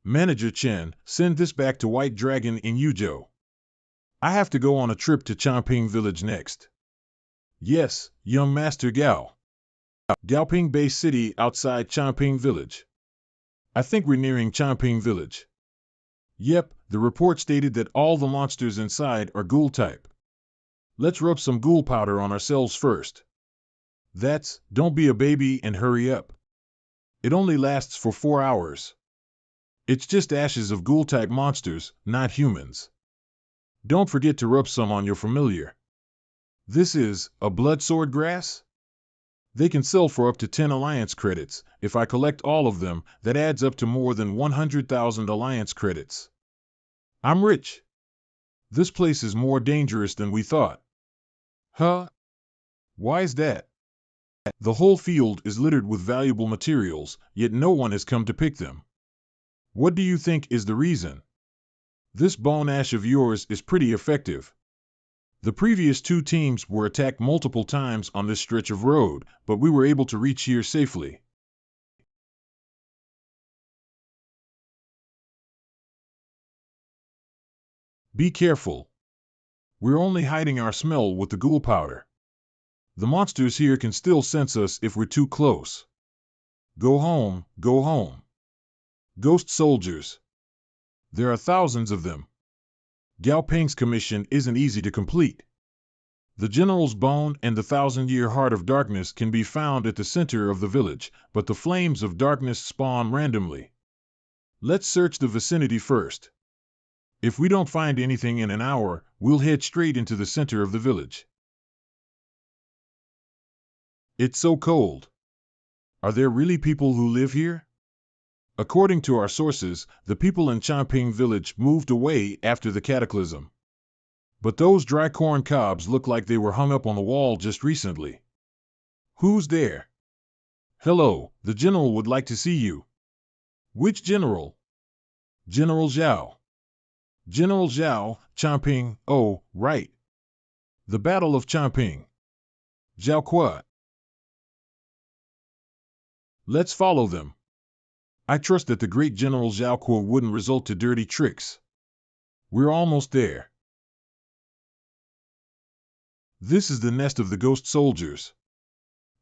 Manager Chen, send this back to White Dragon in Yuzhou. I have to go on a trip to Changping Village next. Yes, young Master Gao. Gaoping Bay City outside Changping Village. I think we're nearing Changping Village. Yep, the report stated that all the monsters inside are ghoul type. Let's rub some ghoul powder on ourselves first. Don't be a baby and hurry up. It only lasts for 4 hours. It's just ashes of ghoul type monsters, not humans. Don't forget to rub some on your familiar. This is a blood sword grass? They can sell for up to 10 alliance credits. If I collect all of them, that adds up to more than 100,000 alliance credits. I'm rich. This place is more dangerous than we thought. Huh? Why is that? The whole field is littered with valuable materials, yet no one has come to pick them. What do you think is the reason? This bone ash of yours is pretty effective. The previous 2 teams were attacked multiple times on this stretch of road, but we were able to reach here safely. Be careful. We're only hiding our smell with the ghoul powder. The monsters here can still sense us if we're too close. Go home, go home. Ghost soldiers. There are thousands of them. Gao Peng's commission isn't easy to complete. The General's Bone and the 1,000-Year Heart of Darkness can be found at the center of the village, but the flames of darkness spawn randomly. Let's search the vicinity first. If we don't find anything in an hour, we'll head straight into the center of the village. It's so cold. Are there really people who live here? According to our sources, the people in Changping Village moved away after the cataclysm. But those dry corn cobs look like they were hung up on the wall just recently. Who's there? Hello, the general would like to see you. Which general? General Zhao. General Zhao, Changping, oh, right. The Battle of Changping. Zhao Qua. Let's follow them. I trust that the great General Zhao Qua wouldn't resort to dirty tricks. We're almost there. This is the nest of the ghost soldiers.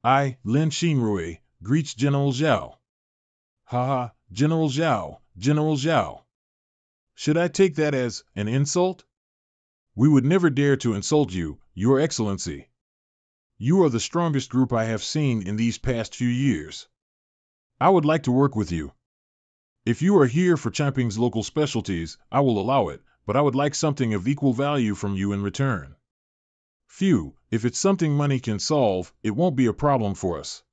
I, Lin Xinrui, greets General Zhao. Haha, General Zhao, General Zhao. Should I take that as an insult? We would never dare to insult you, Your Excellency. You are the strongest group I have seen in these past few years. I would like to work with you. If you are here for Changping's local specialties, I will allow it, but I would like something of equal value from you in return. Phew, if it's something money can solve, it won't be a problem for us.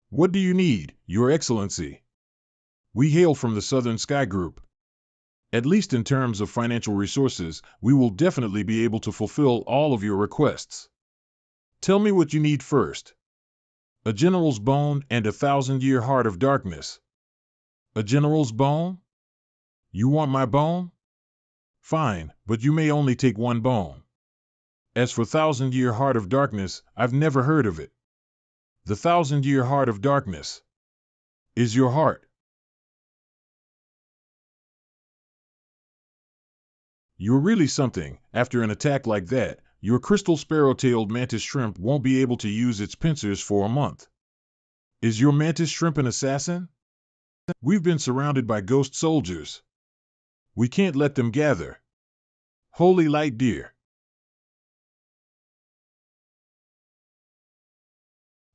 What do you need, Your Excellency? We hail from the Southern Sky Group. At least in terms of financial resources, we will definitely be able to fulfill all of your requests. Tell me what you need first. A general's bone and a 1,000-year heart of darkness. A general's bone? You want my bone? Fine, but you may only take 1 bone. As for 1,000-year heart of darkness, I've never heard of it. The 1,000-year heart of darkness is your heart. You're really something. After an attack like that, your crystal sparrow-tailed mantis shrimp won't be able to use its pincers for a month. Is your mantis shrimp an assassin? We've been surrounded by ghost soldiers. We can't let them gather. Holy light dear.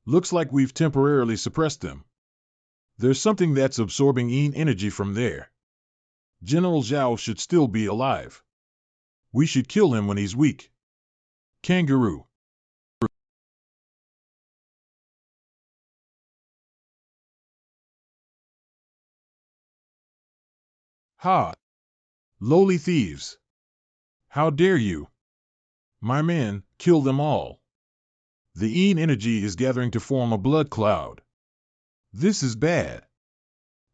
Looks like we've temporarily suppressed them. There's something that's absorbing yin energy from there. General Zhao should still be alive. We should kill him when he's weak. Kangaroo. Ha! Lowly thieves! How dare you! My men, kill them all. The yin energy is gathering to form a blood cloud. This is bad.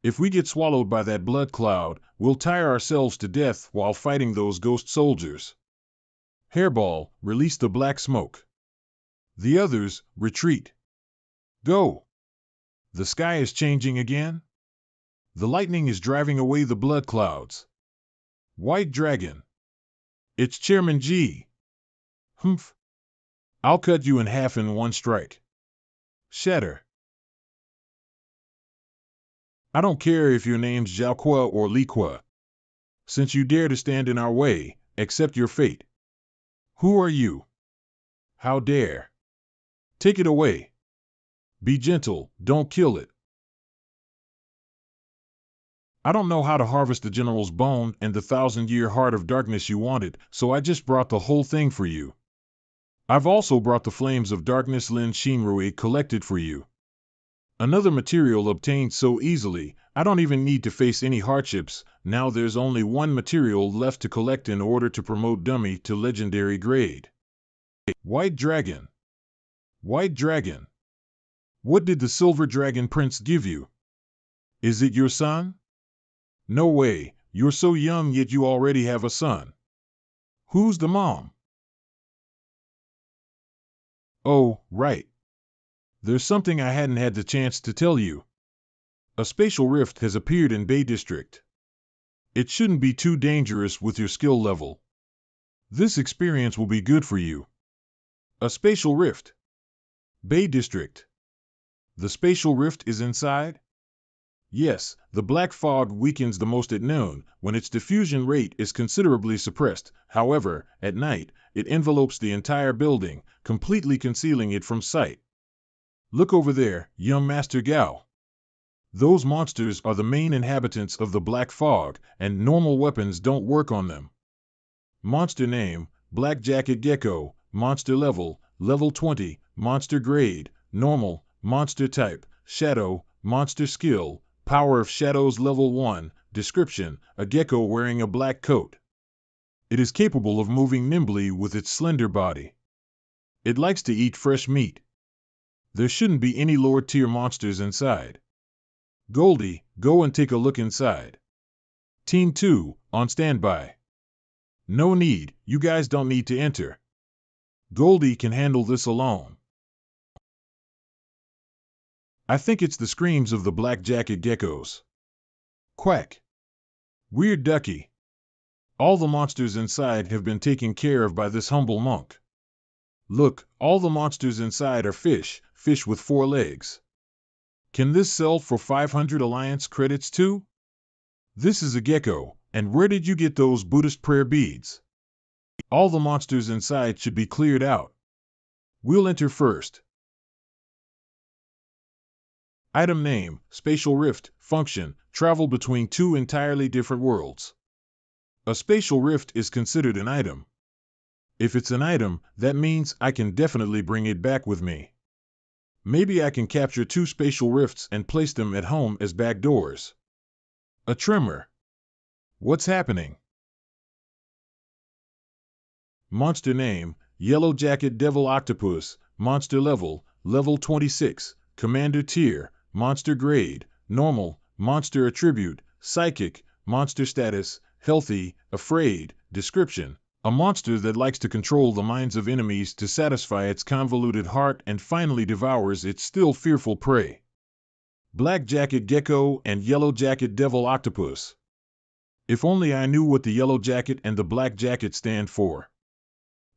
If we get swallowed by that blood cloud, we'll tire ourselves to death while fighting those ghost soldiers. Hairball, release the black smoke. The others, retreat. Go. The sky is changing again. The lightning is driving away the blood clouds. White Dragon. It's Chairman G. Humph. I'll cut you in half in one strike. Shatter. I don't care if your name's Jiaokua or Likua. Since you dare to stand in our way, accept your fate. Who are you? How dare? Take it away. Be gentle, don't kill it. I don't know how to harvest the general's bone and the 1,000-year heart of darkness you wanted, so I just brought the whole thing for you. I've also brought the flames of darkness Lin Shinrui collected for you. Another material obtained so easily, I don't even need to face any hardships. Now there's only one material left to collect in order to promote Dummy to legendary grade. White Dragon. White Dragon. What did the Silver Dragon Prince give you? Is it your son? No way, you're so young yet you already have a son. Who's the mom? Oh, right. There's something I hadn't had the chance to tell you. A spatial rift has appeared in Bay District. It shouldn't be too dangerous with your skill level. This experience will be good for you. A spatial rift. Bay District. The spatial rift is inside? Yes, the black fog weakens the most at noon, when its diffusion rate is considerably suppressed. However, at night, it envelopes the entire building, completely concealing it from sight. Look over there, young Master Gao. Those monsters are the main inhabitants of the black fog, and normal weapons don't work on them. Monster name, Black Jacket Gecko. Monster level, level 20. Monster grade, normal. Monster type, shadow. Monster skill, power of shadows level 1. Description, a gecko wearing a black coat. It is capable of moving nimbly with its slender body. It likes to eat fresh meat. There shouldn't be any lower tier monsters inside. Goldie, go and take a look inside. Team 2, on standby. No need, you guys don't need to enter. Goldie can handle this alone. I think it's the screams of the black jacket geckos. Quack. Weird ducky. All the monsters inside have been taken care of by this humble monk. Look, all the monsters inside are fish with 4 legs. Can this sell for 500 Alliance credits too? This is a gecko, and where did you get those Buddhist prayer beads? All the monsters inside should be cleared out. We'll enter first. Item name, Spatial Rift. Function, travel between 2 entirely different worlds. A spatial rift is considered an item. If it's an item, that means I can definitely bring it back with me. Maybe I can capture 2 spatial rifts and place them at home as back doors. A tremor. What's happening? Monster name, Yellow Jacket Devil Octopus. Monster level, level 26. Commander tier, monster grade, normal. Monster attribute, psychic. Monster status, healthy, afraid. Description, a monster that likes to control the minds of enemies to satisfy its convoluted heart and finally devours its still fearful prey. Black Jacket Gecko and Yellow Jacket Devil Octopus. If only I knew what the Yellow Jacket and the Black Jacket stand for.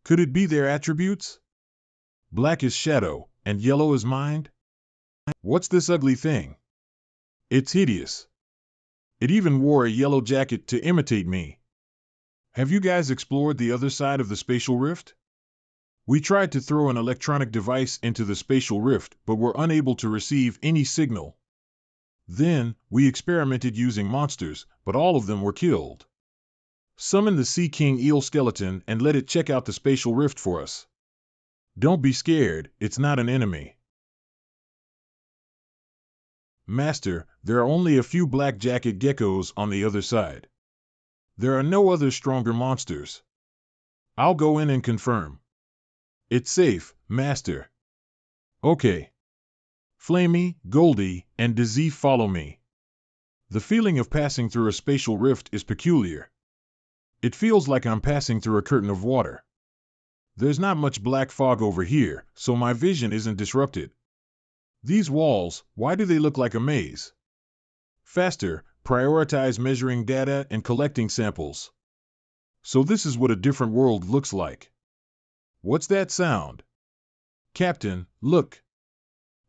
Could it be their attributes? Black is shadow, and yellow is mind? What's this ugly thing? It's hideous. It even wore a yellow jacket to imitate me. Have you guys explored the other side of the spatial rift? We tried to throw an electronic device into the spatial rift, but were unable to receive any signal. Then, we experimented using monsters, but all of them were killed. Summon the Sea King Eel skeleton and let it check out the spatial rift for us. Don't be scared, it's not an enemy. Master, there are only a few black jacket geckos on the other side. There are no other stronger monsters. I'll go in and confirm. It's safe, Master. Okay. Flamey, Goldie, and Dizzy follow me. The feeling of passing through a spatial rift is peculiar. It feels like I'm passing through a curtain of water. There's not much black fog over here, so my vision isn't disrupted. These walls, why do they look like a maze? Faster, prioritize measuring data and collecting samples. So this is what a different world looks like. What's that sound? Captain, look.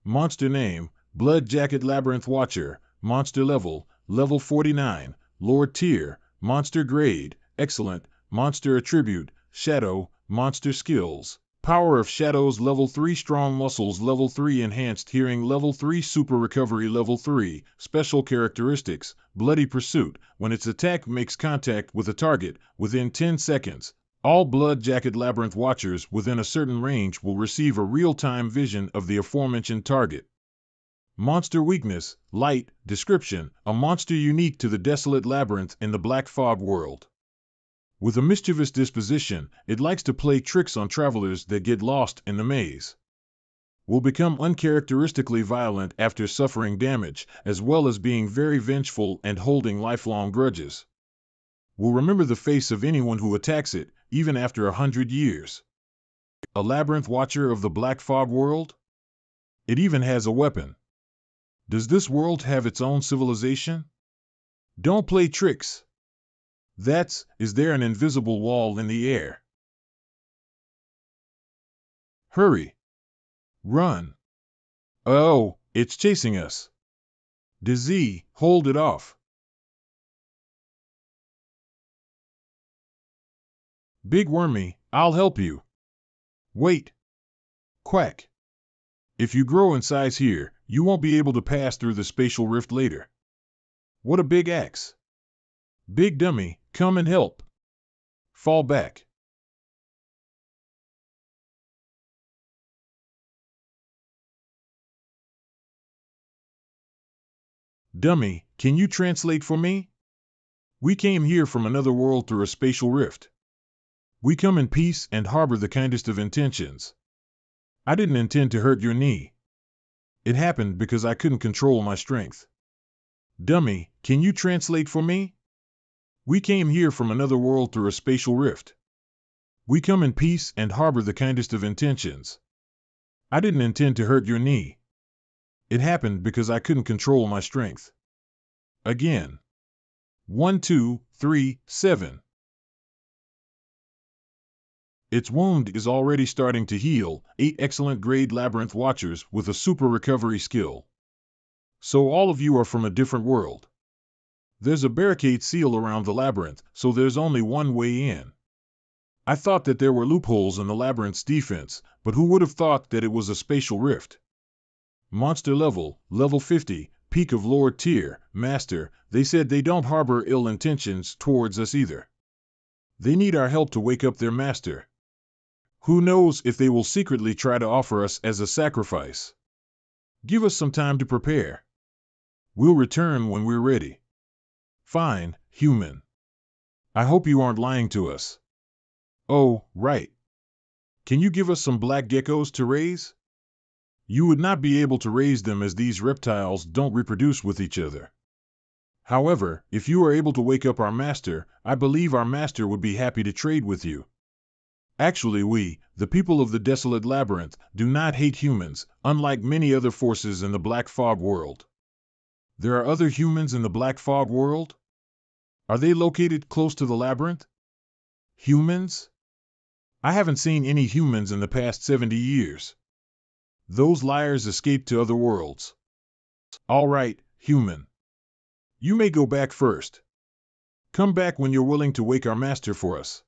Monster name, Blood Jacket Labyrinth Watcher, monster level, level 49, Lord tier, monster grade, excellent, monster attribute, shadow, monster skills. Power of Shadows level 3 Strong Muscles level 3 Enhanced Hearing level 3 Super Recovery level 3 Special Characteristics Bloody Pursuit. When its attack makes contact with a target within 10 seconds, all Blood Jacket Labyrinth Watchers within a certain range will receive a real-time vision of the aforementioned target. Monster Weakness, Light, Description, a monster unique to the desolate labyrinth in the Black Fog world. With a mischievous disposition, it likes to play tricks on travelers that get lost in the maze. Will become uncharacteristically violent after suffering damage, as well as being very vengeful and holding lifelong grudges. Will remember the face of anyone who attacks it, even after 100 years. A labyrinth watcher of the Black Fog world? It even has a weapon. Does this world have its own civilization? Don't play tricks. Is there an invisible wall in the air? Hurry. Run. Oh, it's chasing us. Dizzy, hold it off. Big Wormy, I'll help you. Wait. Quack. If you grow in size here, you won't be able to pass through the spatial rift later. What a big axe. Big Dummy, come and help. Fall back. Dummy, can you translate for me? We came here from another world through a spatial rift. We come in peace and harbor the kindest of intentions. I didn't intend to hurt your knee. It happened because I couldn't control my strength. Dummy, can you translate for me? We came here from another world through a spatial rift. We come in peace and harbor the kindest of intentions. I didn't intend to hurt your knee. It happened because I couldn't control my strength. Again. 1, 2, 3, 7. Its wound is already starting to heal. 8 excellent grade labyrinth watchers with a super recovery skill. So all of you are from a different world. There's a barricade seal around the labyrinth, so there's only one way in. I thought that there were loopholes in the labyrinth's defense, but who would have thought that it was a spatial rift? Monster level, level 50, peak of Lord tier, master. They said they don't harbor ill intentions towards us either. They need our help to wake up their master. Who knows if they will secretly try to offer us as a sacrifice. Give us some time to prepare. We'll return when we're ready. Fine, human. I hope you aren't lying to us. Oh, right. Can you give us some black geckos to raise? You would not be able to raise them as these reptiles don't reproduce with each other. However, if you are able to wake up our master, I believe our master would be happy to trade with you. Actually we, the people of the desolate labyrinth, do not hate humans, unlike many other forces in the Black Fog world. There are other humans in the Black Fog world? Are they located close to the labyrinth? Humans? I haven't seen any humans in the past 70 years. Those liars escaped to other worlds. All right, human. You may go back first. Come back when you're willing to wake our master for us.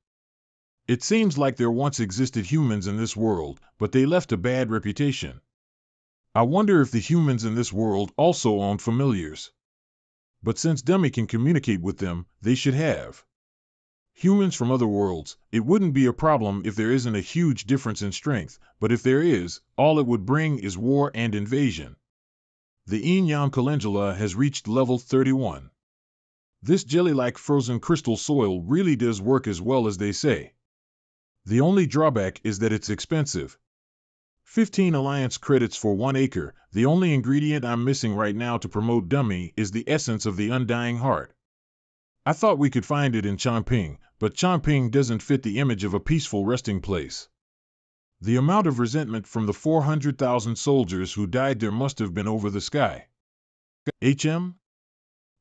It seems like there once existed humans in this world, but they left a bad reputation. I wonder if the humans in this world also own familiars. But since Dummy can communicate with them, they should have. Humans from other worlds, it wouldn't be a problem if there isn't a huge difference in strength, but if there is, all it would bring is war and invasion. The Enyam Calendula has reached level 31. This jelly-like frozen crystal soil really does work as well as they say. The only drawback is that it's expensive. 15 alliance credits for 1 acre. The only ingredient I'm missing right now to promote Dummy is the essence of the undying heart. I thought we could find it in Chongping, but Chongping doesn't fit the image of a peaceful resting place. The amount of resentment from the 400,000 soldiers who died there must have been over the sky.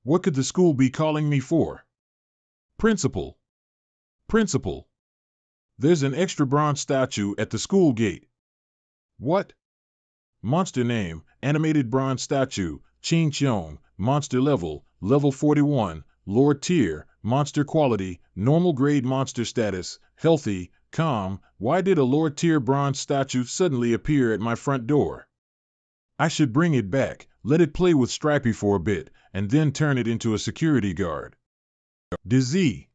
What could the school be calling me for? Principal. Principal. There's an extra bronze statue at the school gate. What? Monster name, animated bronze statue, Chin Cheong, monster level, level 41, Lord tier, monster quality, normal grade monster status, healthy, calm. Why did a Lord tier bronze statue suddenly appear at my front door? I should bring it back, let it play with Stripey for a bit, and then turn it into a security guard. Bease.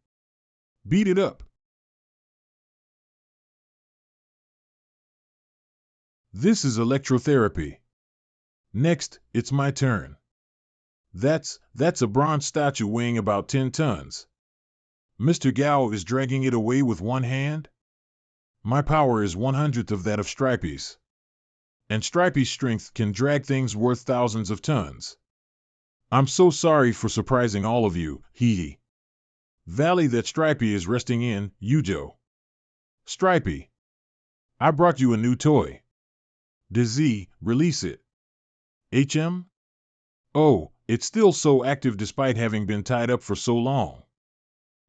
Beat it up. This is electrotherapy. Next, it's my turn. That's a bronze statue weighing about 10 tons. Mr. Gao is dragging it away with one hand? My power is 1/100th of that of Stripey's. And Stripey's strength can drag things worth thousands of tons. I'm so sorry for surprising all of you, hee. Valley that Stripey is resting in, Yujo. Stripey. I brought you a new toy. Bease, release it. Oh, it's still so active despite having been tied up for so long.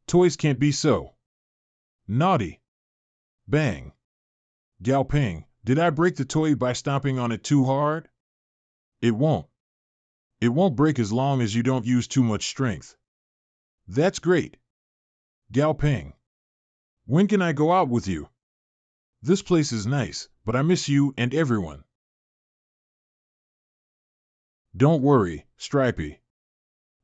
Toys can't be so naughty. Bang. Gao Ping, did I break the toy by stomping on it too hard? It won't. It won't break as long as you don't use too much strength. That's great. Gao Ping. When can I go out with you? This place is nice, but I miss you and everyone. Don't worry, Stripey.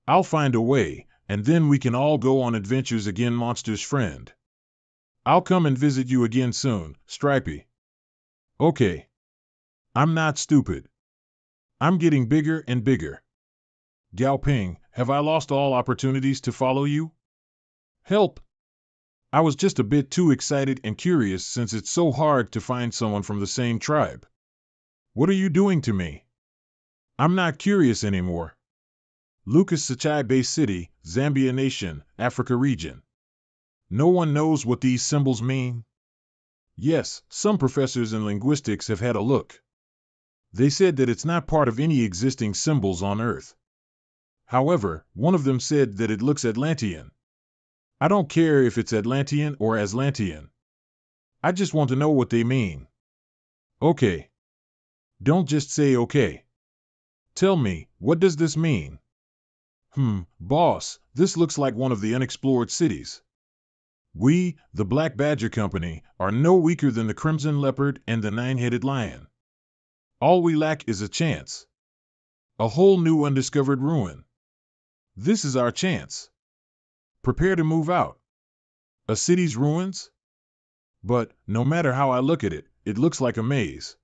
I'll find a way, and then we can all go on adventures again, monster's friend. I'll come and visit you again soon, Stripey. Okay. I'm not stupid. I'm getting bigger and bigger. Gao Ping, have I lost all opportunities to follow you? Help! I was just a bit too excited and curious since it's so hard to find someone from the same tribe. What are you doing to me? I'm not curious anymore. Lucas Sachai Bay City, Zambia Nation, Africa region. No one knows what these symbols mean? Yes, some professors in linguistics have had a look. They said that it's not part of any existing symbols on Earth. However, one of them said that it looks Atlantean. I don't care if it's Atlantean or Aslantean. I just want to know what they mean. Okay. Don't just say okay. Tell me, what does this mean? Boss, this looks like one of the unexplored cities. We, the Black Badger Company, are no weaker than the Crimson Leopard and the Nine-Headed Lion. All we lack is a chance. A whole new undiscovered ruin. This is our chance. Prepare to move out. A city's ruins? But, no matter how I look at it, it looks like a maze.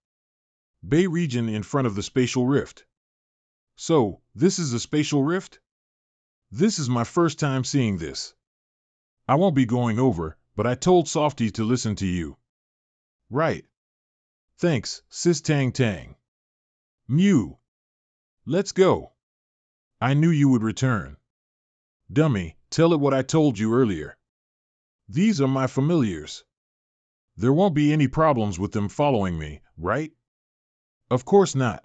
Bay region in front of the spatial rift. So, this is a spatial rift? This is my first time seeing this. I won't be going over, but I told Softy to listen to you. Right. Thanks, Sis Tang Tang. Mew. Let's go. I knew you would return. Dummy, tell it what I told you earlier. These are my familiars. There won't be any problems with them following me, right? Of course not.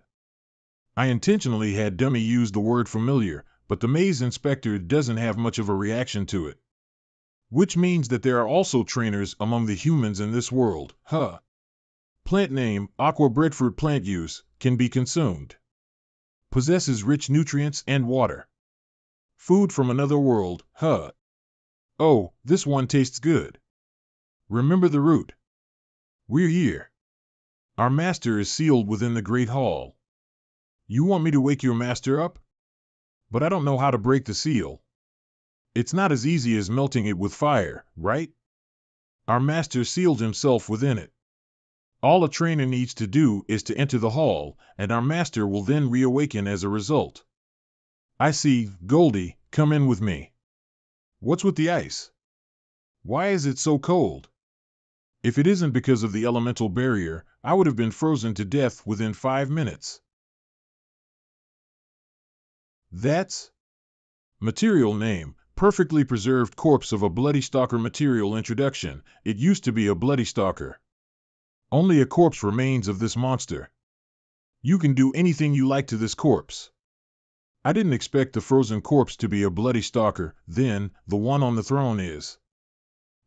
I intentionally had Dummy use the word familiar, but the maze inspector doesn't have much of a reaction to it. Which means that there are also trainers among the humans in this world, huh? Plant name, aqua breadfruit plant use, can be consumed. Possesses rich nutrients and water. Food from another world, huh? Oh, this one tastes good. Remember the route. We're here. Our master is sealed within the Great Hall. You want me to wake your master up? But I don't know how to break the seal. It's not as easy as melting it with fire, right? Our master sealed himself within it. All a trainer needs to do is to enter the hall, and our master will then reawaken as a result. I see, Goldie, come in with me. What's with the ice? Why is it so cold? If it isn't because of the elemental barrier, I would have been frozen to death within 5 minutes. That's material name, perfectly preserved corpse of a bloody stalker material introduction. It used to be a bloody stalker. Only a corpse remains of this monster. You can do anything you like to this corpse. I didn't expect the frozen corpse to be a bloody stalker, then, the one on the throne is.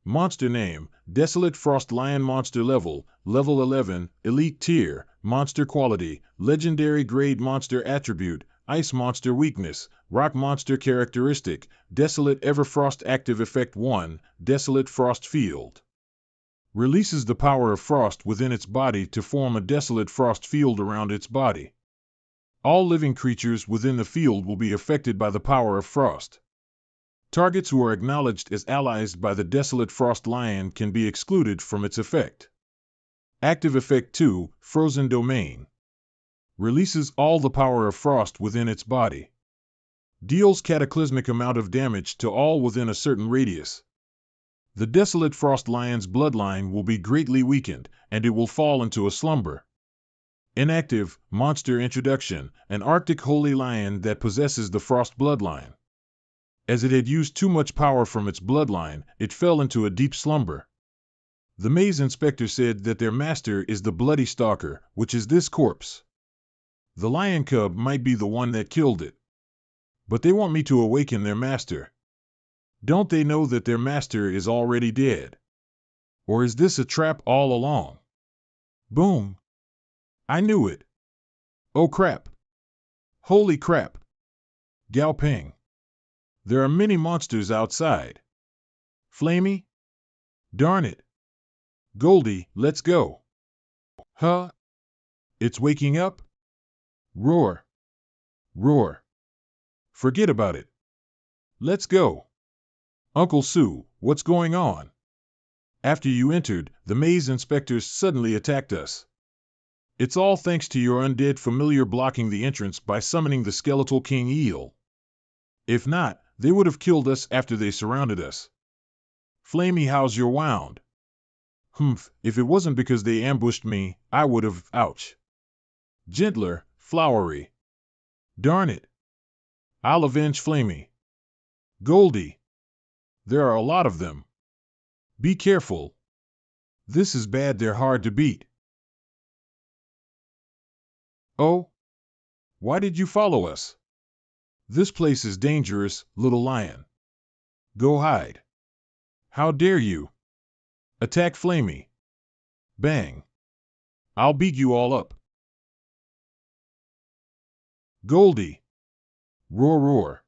Monster name, Desolate Frost Lion. Monster level, level 11, elite tier. Monster quality, legendary grade. Monster attribute, ice monster. Weakness, rock monster. Characteristic, Desolate Everfrost. Active effect 1, Desolate Frost Field. Releases the power of frost within its body to form a desolate frost field around its body. All living creatures within the field will be affected by the power of frost. Targets who are acknowledged as allies by the Desolate Frost Lion can be excluded from its effect. Active effect 2, Frozen Domain. Releases all the power of frost within its body. Deals cataclysmic amount of damage to all within a certain radius. The Desolate Frost Lion's bloodline will be greatly weakened, and it will fall into a slumber. Inactive, monster introduction, an Arctic holy lion that possesses the frost bloodline. As it had used too much power from its bloodline, it fell into a deep slumber. The maze inspector said that their master is the bloody stalker, which is this corpse. The lion cub might be the one that killed it. But they want me to awaken their master. Don't they know that their master is already dead? Or is this a trap all along? Boom! I knew it. Oh crap! Holy crap! Gao Ping. There are many monsters outside. Flamey? Darn it. Goldie, let's go. Huh? It's waking up? Roar. Roar. Forget about it. Let's go. Uncle Sue, what's going on? After you entered, the maze inspectors suddenly attacked us. It's all thanks to your undead familiar blocking the entrance by summoning the skeletal king eel. If not, they would have killed us after they surrounded us. Flamey, how's your wound? Humph, if it wasn't because they ambushed me, I would have, ouch. Gentler, flowery. Darn it. I'll avenge Flamey. Goldie. There are a lot of them. Be careful. This is bad, they're hard to beat. Oh? Why did you follow us? This place is dangerous, little lion. Go hide. How dare you? Attack Flamey. Bang. I'll beat you all up. Goldie. Roar, roar.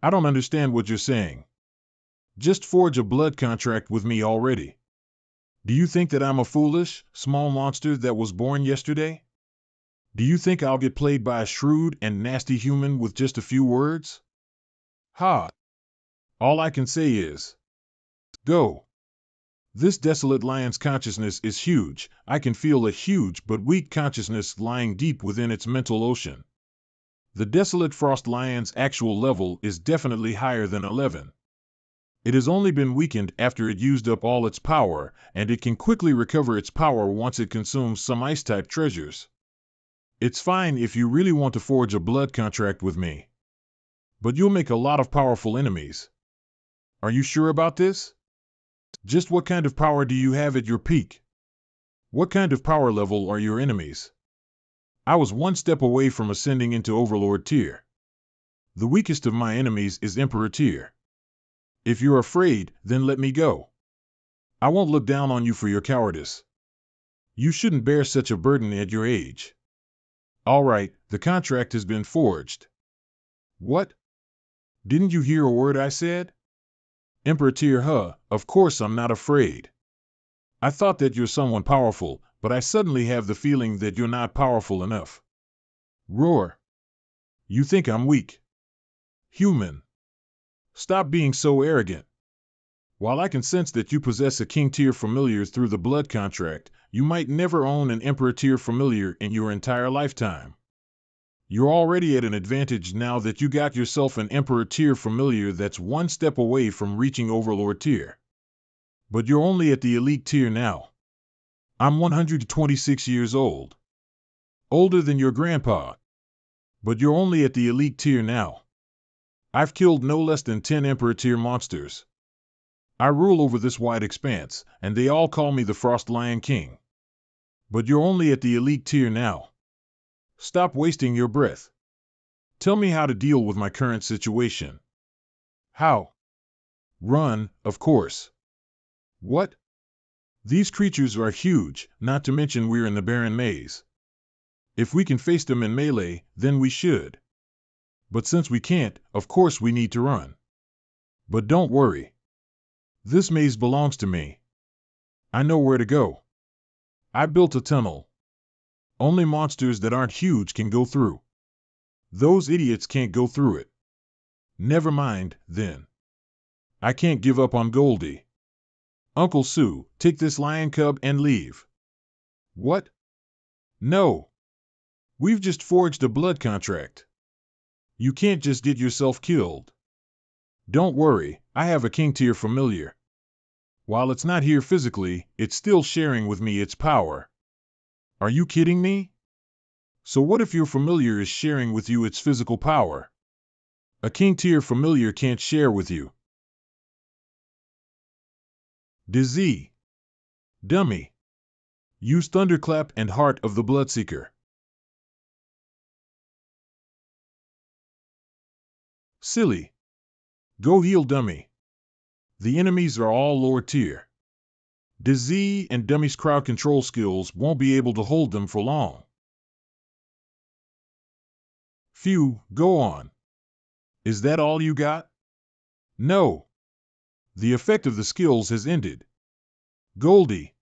I don't understand what you're saying. Just forge a blood contract with me already. Do you think that I'm a foolish, small monster that was born yesterday? Do you think I'll get played by a shrewd and nasty human with just a few words? Ha! All I can say is, go. This desolate lion's consciousness is huge. I can feel a huge but weak consciousness lying deep within its mental ocean. The desolate frost lion's actual level is definitely higher than 11. It has only been weakened after it used up all its power, and it can quickly recover its power once it consumes some ice-type treasures. It's fine if you really want to forge a blood contract with me. But you'll make a lot of powerful enemies. Are you sure about this? Just what kind of power do you have at your peak? What kind of power level are your enemies? I was one step away from ascending into Overlord tier. The weakest of my enemies is Emperor tier. If you're afraid, then let me go. I won't look down on you for your cowardice. You shouldn't bear such a burden at your age. All right, the contract has been forged. What? Didn't you hear a word I said? Emperor tier, huh? Of course I'm not afraid. I thought that you're someone powerful, but I suddenly have the feeling that you're not powerful enough. Roar. You think I'm weak? Human. Stop being so arrogant. While I can sense that you possess a king tier familiar through the blood contract, you might never own an emperor tier familiar in your entire lifetime. You're already at an advantage now that you got yourself an emperor tier familiar that's one step away from reaching overlord tier. But you're only at the elite tier now. I'm 126 years old. Older than your grandpa. But you're only at the elite tier now. I've killed no less than 10 Emperor tier monsters. I rule over this wide expanse, and they all call me the Frost Lion King. But you're only at the elite tier now. Stop wasting your breath. Tell me how to deal with my current situation. How? Run, of course. What? These creatures are huge, not to mention we're in the barren maze. If we can face them in melee, then we should. But since we can't, of course we need to run. But don't worry. This maze belongs to me. I know where to go. I built a tunnel. Only monsters that aren't huge can go through. Those idiots can't go through it. Never mind, then. I can't give up on Goldie. Uncle Sue, take this lion cub and leave. What? No. We've just forged a blood contract. You can't just get yourself killed. Don't worry, I have a king tier familiar. While it's not here physically, it's still sharing with me its power. Are you kidding me? So what if your familiar is sharing with you its physical power? A king tier familiar can't share with you. Bease. Dummy. Use Thunderclap and Heart of the Bloodseeker. Silly. Go heal Dummy. The enemies are all lower tier. Bease and Dummy's crowd control skills won't be able to hold them for long. Phew, go on. Is that all you got? No. The effect of the skills has ended. Goldie.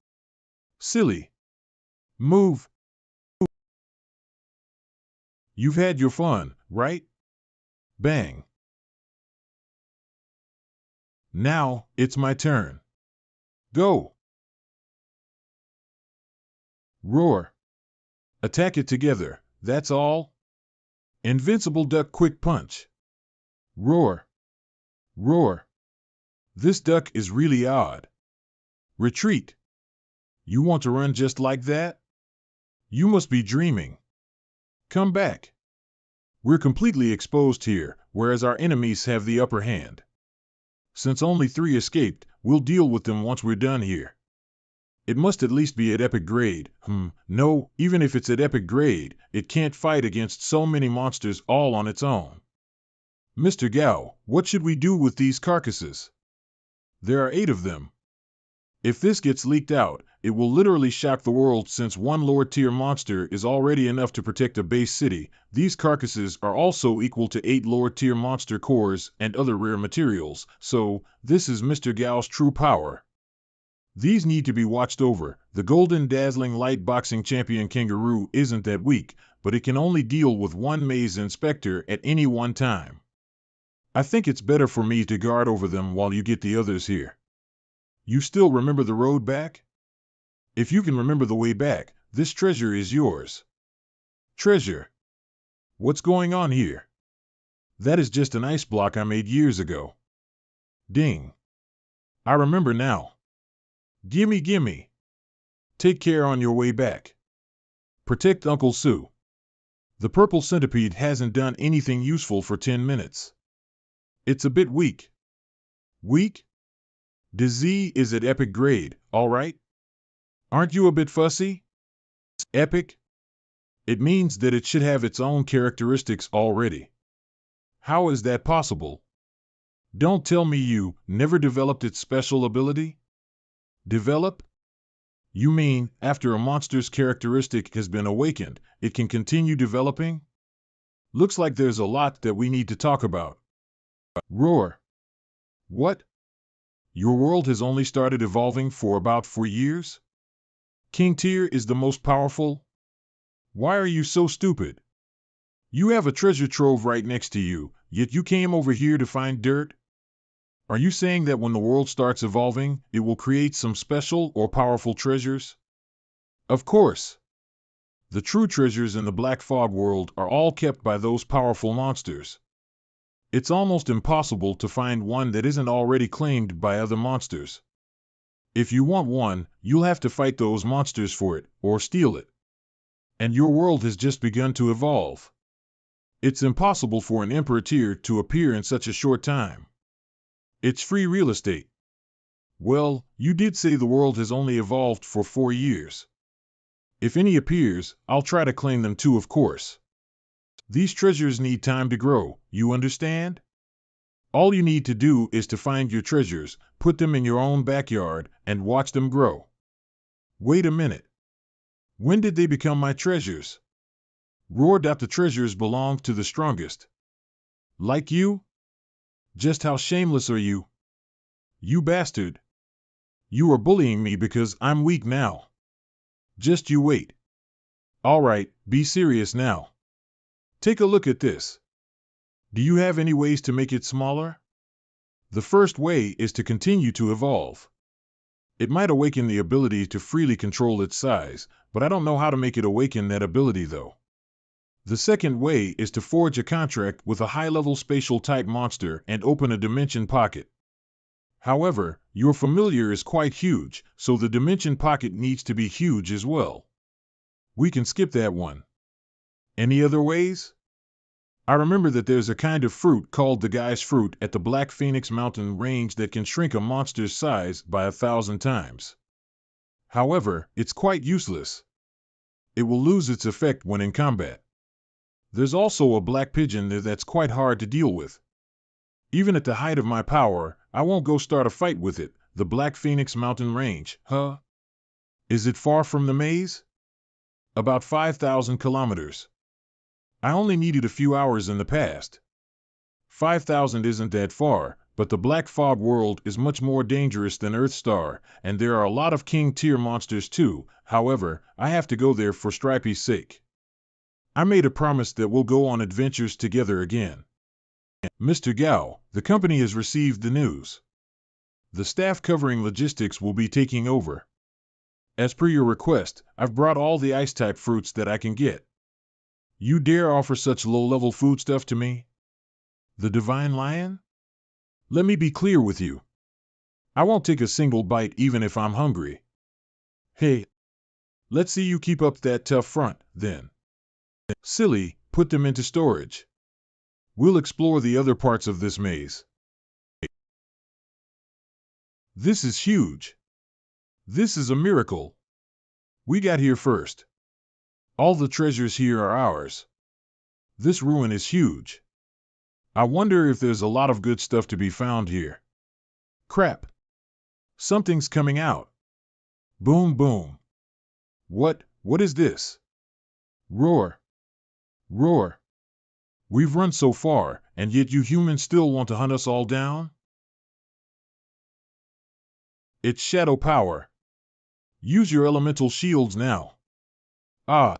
Silly. Move. You've had your fun, right? Bang. Now, it's my turn. Go. Roar. Attack it together, that's all. Invincible duck quick punch. Roar. Roar. This duck is really odd. Retreat. You want to run just like that? You must be dreaming. Come back. We're completely exposed here, whereas our enemies have the upper hand. Since only 3 escaped, we'll deal with them once we're done here. It must at least be at epic grade. No, even if it's at epic grade, it can't fight against so many monsters all on its own. Mr. Gao, what should we do with these carcasses? There are 8 of them. If this gets leaked out, it will literally shock the world since one lower tier monster is already enough to protect a base city. These carcasses are also equal to 8 lower tier monster cores and other rare materials, so this is Mr. Gao's true power. These need to be watched over. The golden dazzling light boxing champion kangaroo isn't that weak, but it can only deal with one maze inspector at any one time. I think it's better for me to guard over them while you get the others here. You still remember the road back? If you can remember the way back, this treasure is yours. Treasure? What's going on here? That is just an ice block I made years ago. Ding. I remember now. Gimme, gimme. Take care on your way back. Protect Uncle Sue. The purple centipede hasn't done anything useful for 10 minutes. It's a bit weak. Weak? Bease is at epic grade, all right? Aren't you a bit fussy? Epic? It means that it should have its own characteristics already. How is that possible? Don't tell me you never developed its special ability? Develop? You mean, after a monster's characteristic has been awakened, it can continue developing? Looks like there's a lot that we need to talk about. Roar. What? Your world has only started evolving for about 4 years? King tier is the most powerful? Why are you so stupid? You have a treasure trove right next to you, yet you came over here to find dirt? Are you saying that when the world starts evolving, it will create some special or powerful treasures? Of course. The true treasures in the Black Fog world are all kept by those powerful monsters. It's almost impossible to find one that isn't already claimed by other monsters. If you want one, you'll have to fight those monsters for it, or steal it. And your world has just begun to evolve. It's impossible for an Emperor tier to appear in such a short time. It's free real estate. Well, you did say the world has only evolved for 4 years. If any appears, I'll try to claim them too, of course. These treasures need time to grow, you understand? All you need to do is to find your treasures, put them in your own backyard, and watch them grow. Wait a minute. When did they become my treasures? Roared out, the treasures belong to the strongest. Like you? Just how shameless are you? You bastard. You are bullying me because I'm weak now. Just you wait. All right, be serious now. Take a look at this. Do you have any ways to make it smaller? The first way is to continue to evolve. It might awaken the ability to freely control its size, but I don't know how to make it awaken that ability though. The second way is to forge a contract with a high-level spatial type monster and open a dimension pocket. However, your familiar is quite huge, so the dimension pocket needs to be huge as well. We can skip that one. Any other ways? I remember that there's a kind of fruit called the guy's fruit at the Black Phoenix Mountain range that can shrink a monster's size by 1,000 times. However, it's quite useless. It will lose its effect when in combat. There's also a black pigeon there that's quite hard to deal with. Even at the height of my power, I won't go start a fight with it. The Black Phoenix Mountain range, huh? Is it far from the maze? About 5,000 kilometers. I only needed a few hours in the past. 5,000 isn't that far, but the Black Fog world is much more dangerous than Earthstar, and there are a lot of king-tier monsters too. However, I have to go there for Stripey's sake. I made a promise that we'll go on adventures together again. Mr. Gao, the company has received the news. The staff covering logistics will be taking over. As per your request, I've brought all the ice-type fruits that I can get. You dare offer such low-level foodstuff to me? The Divine Lion? Let me be clear with you. I won't take a single bite even if I'm hungry. Hey, let's see you keep up that tough front, then. Silly, put them into storage. We'll explore the other parts of this maze. This is huge. This is a miracle. We got here first. All the treasures here are ours. This ruin is huge. I wonder if there's a lot of good stuff to be found here. Crap. Something's coming out. Boom, boom. What is this? Roar. Roar. We've run so far, and yet you humans still want to hunt us all down? It's shadow power. Use your elemental shields now. Ah.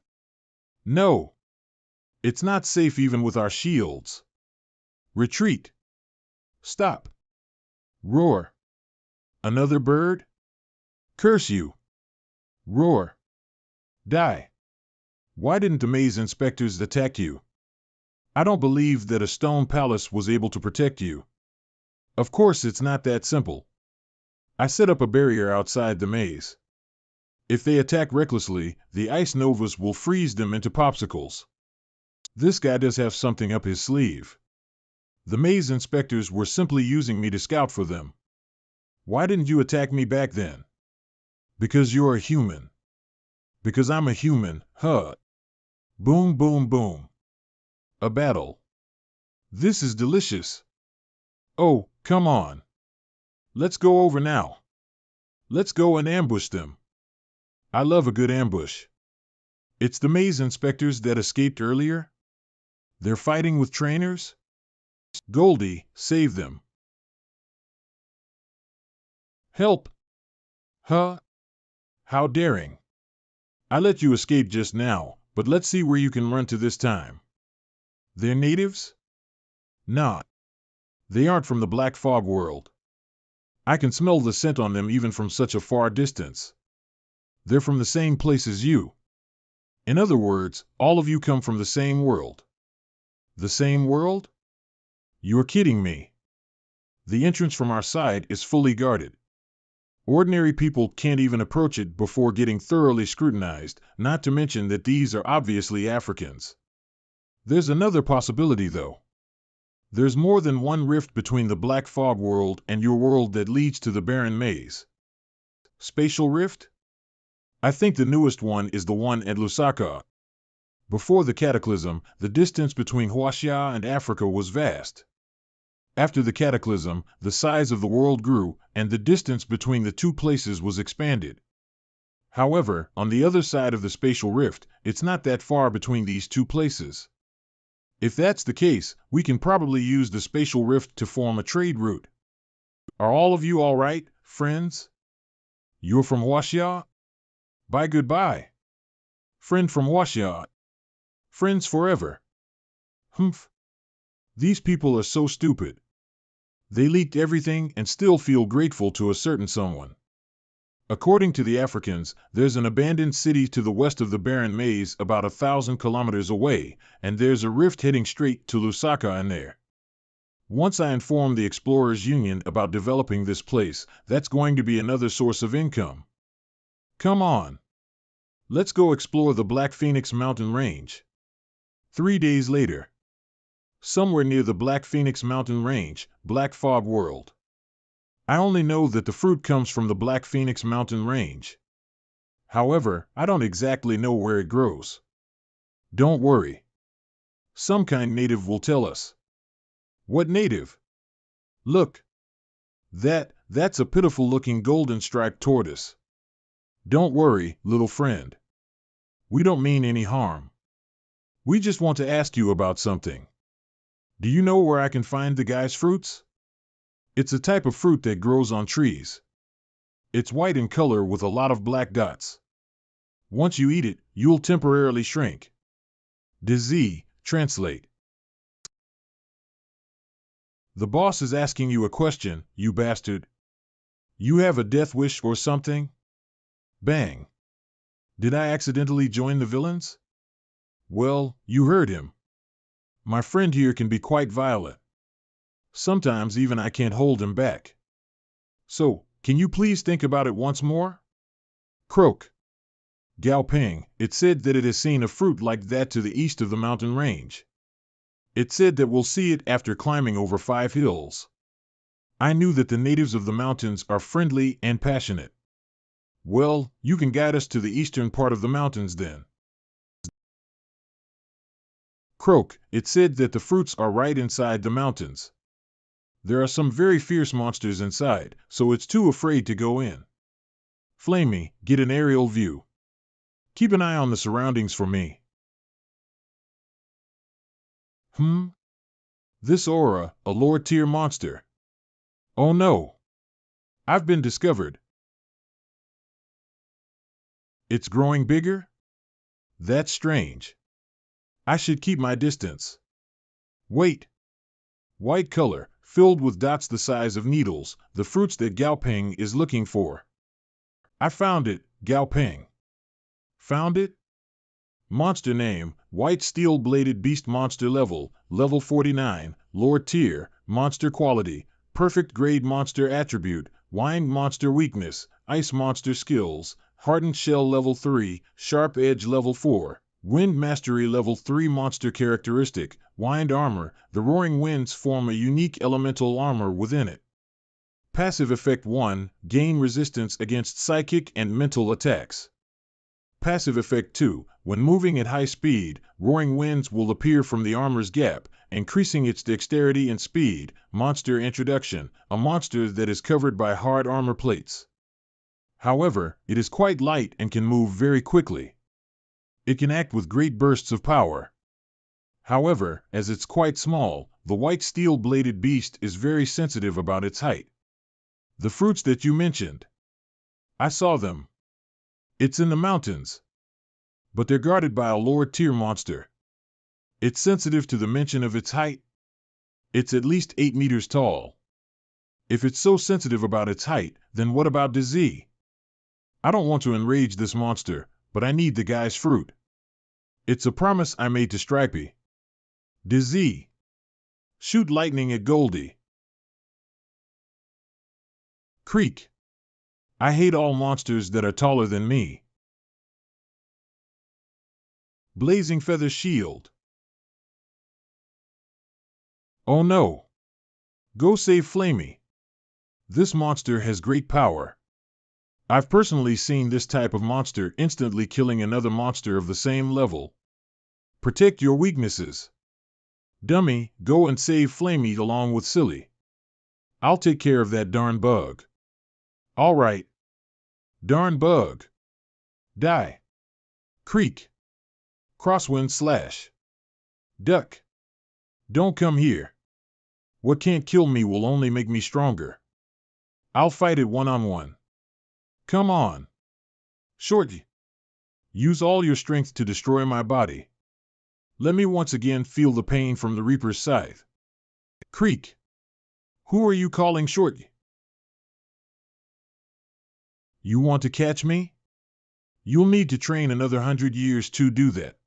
No. It's not safe even with our shields. Retreat. Stop. Roar. Another bird? Curse you. Roar. Die. Why didn't the maze inspectors attack you? I don't believe that a stone palace was able to protect you. Of course it's not that simple. I set up a barrier outside the maze. If they attack recklessly, the ice novas will freeze them into popsicles. This guy does have something up his sleeve. The maze inspectors were simply using me to scout for them. Why didn't you attack me back then? Because you're a human. Because I'm a human, huh? Boom, boom, boom. A battle. This is delicious. Oh, come on. Let's go over now. Let's go and ambush them. I love a good ambush. It's the maze inspectors that escaped earlier? They're fighting with trainers? Goldie, save them. Help! Huh? How daring. I let you escape just now, but let's see where you can run to this time. They're natives? Nah. They aren't from the Black Fog world. I can smell the scent on them even from such a far distance. They're from the same place as you. In other words, all of you come from the same world. The same world? You're kidding me. The entrance from our side is fully guarded. Ordinary people can't even approach it before getting thoroughly scrutinized, not to mention that these are obviously Africans. There's another possibility, though. There's more than one rift between the Black Fog world and your world that leads to the barren maze. Spatial rift? I think the newest one is the one at Lusaka. Before the cataclysm, the distance between Huaxia and Africa was vast. After the cataclysm, the size of the world grew, and the distance between the two places was expanded. However, on the other side of the spatial rift, it's not that far between these two places. If that's the case, we can probably use the spatial rift to form a trade route. Are all of you all right, friends? You're from Huaxia? Bye goodbye. Friend from Huaxia. Friends forever. Humph. These people are so stupid. They leaked everything and still feel grateful to a certain someone. According to the Africans, there's an abandoned city to the west of the barren maze about 1,000 kilometers away, and there's a rift heading straight to Lusaka in there. Once I inform the Explorers Union about developing this place, that's going to be another source of income. Come on. Let's go explore the Black Phoenix mountain range. 3 days later. Somewhere near the Black Phoenix mountain range, Black Fog World. I only know that the fruit comes from the Black Phoenix mountain range. However, I don't exactly know where it grows. Don't worry. Some kind native will tell us. What native? Look. That's a pitiful-looking golden-striped tortoise. Don't worry, little friend. We don't mean any harm. We just want to ask you about something. Do you know where I can find the guy's fruits? It's a type of fruit that grows on trees. It's white in color with a lot of black dots. Once you eat it, you'll temporarily shrink. Disease, translate. The boss is asking you a question, you bastard. You have a death wish or something? Bang. Did I accidentally join the villains? Well, you heard him. My friend here can be quite violent. Sometimes even I can't hold him back. So, can you please think about it once more? Croak. Gao Ping, it said that it has seen a fruit like that to the east of the mountain range. It said that we'll see it after climbing over 5 hills. I knew that the natives of the mountains are friendly and passionate. Well, you can guide us to the eastern part of the mountains then. Croak, it said that the fruits are right inside the mountains. There are some very fierce monsters inside, so it's too afraid to go in. Flamey, get an aerial view. Keep an eye on the surroundings for me. This aura, a lower-tier monster. Oh no. I've been discovered. It's growing bigger? That's strange. I should keep my distance. Wait. White color, filled with dots the size of needles, the fruits that Gao Ping is looking for. I found it, Gao Ping. Found it? Monster name, White Steel-Bladed Beast Monster Level, Level 49, Lower Tier, Monster Quality, Perfect Grade Monster Attribute, Wind Monster Weakness, Ice Monster Skills, Hardened Shell Level 3, Sharp Edge Level 4, Wind Mastery Level 3 Monster Characteristic, Wind Armor, the Roaring Winds form a unique elemental armor within it. Passive Effect 1, Gain Resistance against Psychic and Mental Attacks. Passive Effect 2, when moving at high speed, roaring winds will appear from the armor's gap, increasing its dexterity and speed. Monster Introduction, a monster that is covered by hard armor plates. However, it is quite light and can move very quickly. It can act with great bursts of power. However, as it's quite small, the white steel-bladed beast is very sensitive about its height. The fruits that you mentioned. I saw them. It's in the mountains. But they're guarded by a lower-tier monster. It's sensitive to the mention of its height. It's at least 8 meters tall. If it's so sensitive about its height, then what about disease? I don't want to enrage this monster, but I need the guy's fruit. It's a promise I made to Stripey. Disease. Shoot lightning at Goldie. Creek. I hate all monsters that are taller than me. Blazing Feather Shield. Oh no. Go save Flamey. This monster has great power. I've personally seen this type of monster instantly killing another monster of the same level. Protect your weaknesses. Dummy, go and save Flamey along with Silly. I'll take care of that darn bug. All right. Darn bug. Die. Creak. Crosswind slash. Duck. Don't come here. What can't kill me will only make me stronger. I'll fight it one-on-one. Come on. Shorty. Use all your strength to destroy my body. Let me once again feel the pain from the Reaper's scythe. Creak. Who are you calling Shorty? You want to catch me? You'll need to train another 100 years to do that.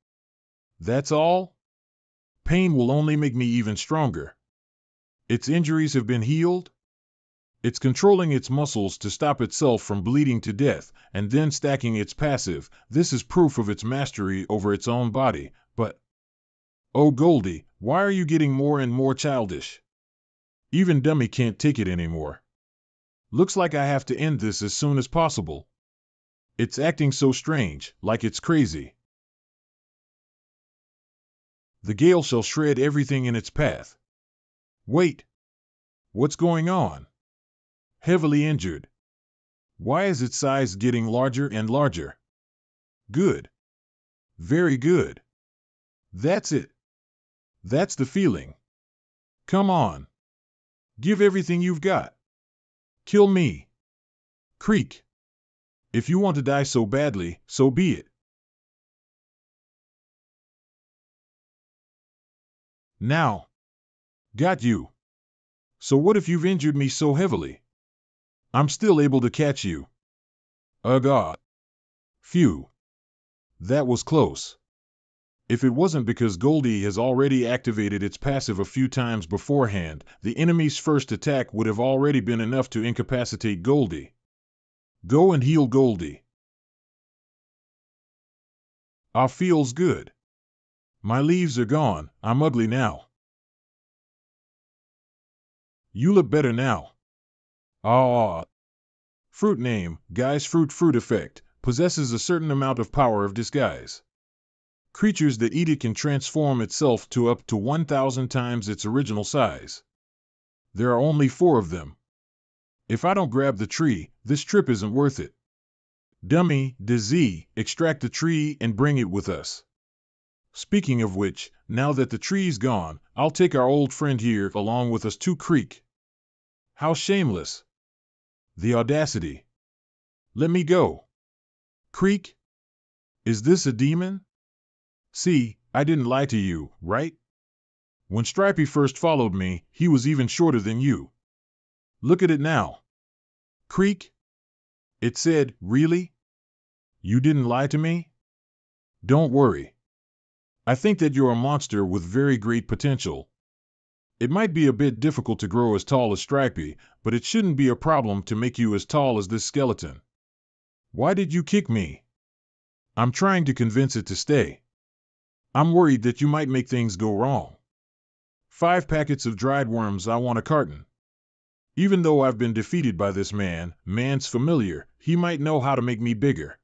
That's all? Pain will only make me even stronger. Its injuries have been healed? It's controlling its muscles to stop itself from bleeding to death, and then stacking its passive. This is proof of its mastery over its own body, but... Oh Goldie, why are you getting more and more childish? Even Dummy can't take it anymore. Looks like I have to end this as soon as possible. It's acting so strange, like it's crazy. The gale shall shred everything in its path. Wait. What's going on? Heavily injured. Why is its size getting larger and larger? Good. Very good. That's it. That's the feeling. Come on. Give everything you've got. Kill me. Creak. If you want to die so badly, so be it. Now. Got you. So what if you've injured me so heavily? I'm still able to catch you. God. Phew. That was close. If it wasn't because Goldie has already activated its passive a few times beforehand, the enemy's first attack would have already been enough to incapacitate Goldie. Go and heal Goldie. Ah, feels good. My leaves are gone, I'm ugly now. You look better now. Ah. Fruit name, Guy's fruit effect, possesses a certain amount of power of disguise. Creatures that eat it can transform itself to up to 1,000 times its original size. There are only 4 of them. If I don't grab the tree, this trip isn't worth it. Dummy, DZ, extract the tree and bring it with us. Speaking of which, now that the tree's gone, I'll take our old friend here along with us to Creek. How shameless. The audacity. Let me go. Creek? Is this a demon? See, I didn't lie to you, right? When Stripey first followed me, he was even shorter than you. Look at it now. Creek? It said, really? You didn't lie to me? Don't worry. I think that you're a monster with very great potential. It might be a bit difficult to grow as tall as Stripey, but it shouldn't be a problem to make you as tall as this skeleton. Why did you kick me? I'm trying to convince it to stay. I'm worried that you might make things go wrong. 5 packets of dried worms, I want a carton. Even though I've been defeated by this man's familiar, he might know how to make me bigger.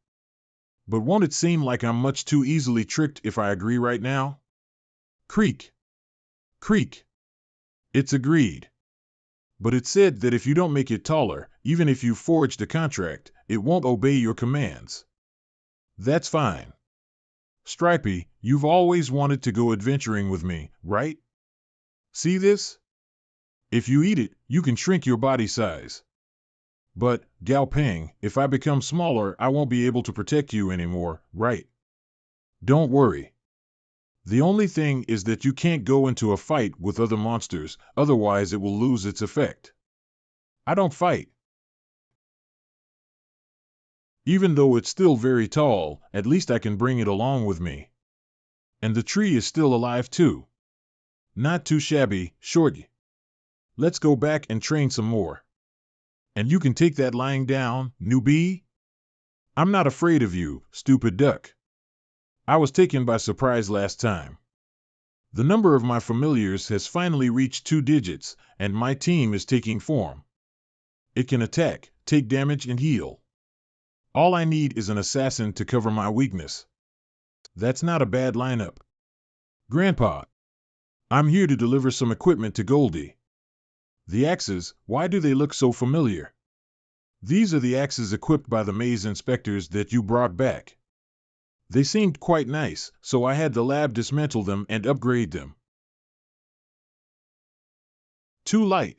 But won't it seem like I'm much too easily tricked if I agree right now? Creak. Creak. It's agreed. But it said that if you don't make it taller, even if you forged a contract, it won't obey your commands. That's fine. Stripey, you've always wanted to go adventuring with me, right? See this? If you eat it, you can shrink your body size. But, Gao Peng, if I become smaller, I won't be able to protect you anymore, right? Don't worry. The only thing is that you can't go into a fight with other monsters, otherwise it will lose its effect. I don't fight. Even though it's still very tall, at least I can bring it along with me. And the tree is still alive too. Not too shabby, Shorty. Let's go back and train some more. And you can take that lying down, newbie? I'm not afraid of you, stupid duck. I was taken by surprise last time. The number of my familiars has finally reached 2 digits, and my team is taking form. It can attack, take damage, and heal. All I need is an assassin to cover my weakness. That's not a bad lineup. Grandpa, I'm here to deliver some equipment to Goldie. The axes, why do they look so familiar? These are the axes equipped by the maze inspectors that you brought back. They seemed quite nice, so I had the lab dismantle them and upgrade them. Too light.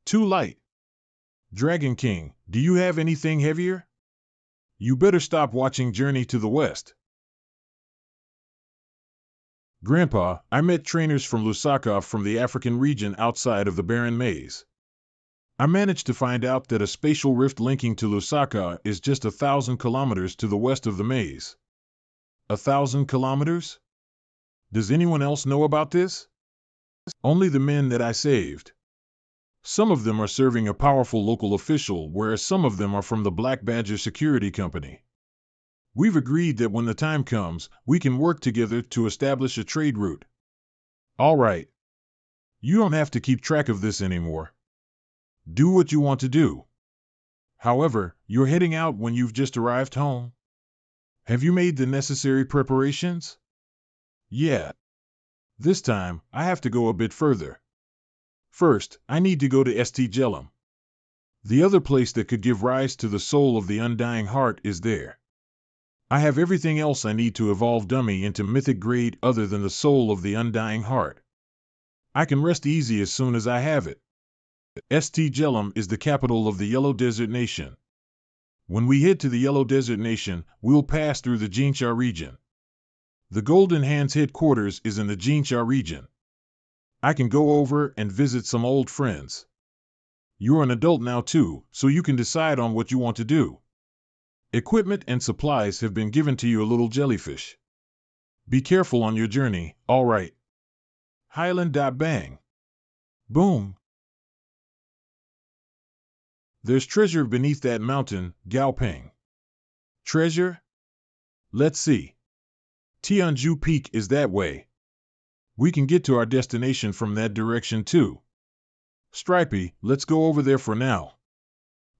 Too light. Dragon King, do you have anything heavier? You better stop watching Journey to the West. Grandpa, I met trainers from Lusaka from the African region outside of the Barren Maze. I managed to find out that a spatial rift linking to Lusaka is just 1,000 kilometers to the west of the maze. 1,000 kilometers? Does anyone else know about this? Only the men that I saved. Some of them are serving a powerful local official, whereas some of them are from the Black Badger Security Company. We've agreed that when the time comes, we can work together to establish a trade route. All right. You don't have to keep track of this anymore. Do what you want to do. However, you're heading out when you've just arrived home. Have you made the necessary preparations? Yeah. This time, I have to go a bit further. First, I need to go to St. The other place that could give rise to the soul of the undying heart is there. I have everything else I need to evolve Dummy into mythic grade other than the soul of the undying heart. I can rest easy as soon as I have it. St. is the capital of the Yellow Desert Nation. When we head to the Yellow Desert Nation, we'll pass through the Jincha region. The Golden Hand's headquarters is in the Jincha region. I can go over and visit some old friends. You're an adult now too, so you can decide on what you want to do. Equipment and supplies have been given to you, a little jellyfish. Be careful on your journey, all right. Highland.bang. Boom. There's treasure beneath that mountain, Gaopeng. Treasure? Let's see. Tianju Peak is that way. We can get to our destination from that direction too. Stripey, let's go over there for now.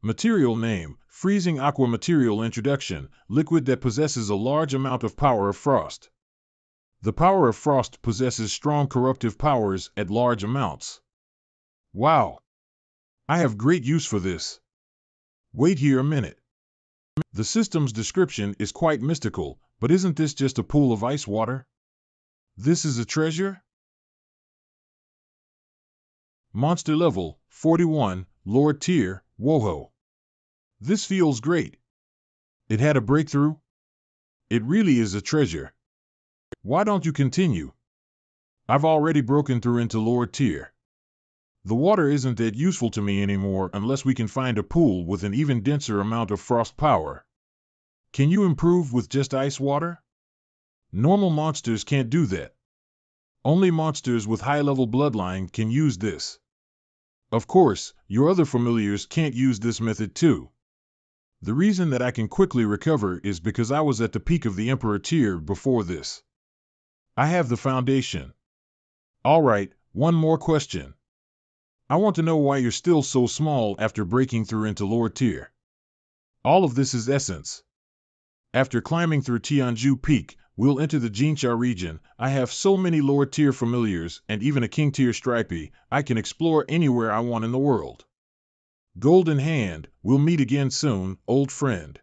Material name, freezing aqua material introduction, liquid that possesses a large amount of power of frost. The power of frost possesses strong corruptive powers at large amounts. Wow. I have great use for this. Wait here a minute. The system's description is quite mystical, but isn't this just a pool of ice water? This is a treasure? Monster level, 41, Lord tier, Woho. This feels great. It had a breakthrough? It really is a treasure. Why don't you continue? I've already broken through into Lord tier. The water isn't that useful to me anymore unless we can find a pool with an even denser amount of frost power. Can you improve with just ice water? Normal monsters can't do that. Only monsters with high-level bloodline can use this. Of course, your other familiars can't use this method too. The reason that I can quickly recover is because I was at the peak of the Emperor tier before this. I have the foundation. All right, one more question. I want to know why you're still so small after breaking through into Lord tier. All of this is essence. After climbing through Tianju Peak, we'll enter the Jincha region. I have so many Lord tier familiars and even a King tier Stripey, I can explore anywhere I want in the world. Golden Hand, we'll meet again soon, old friend.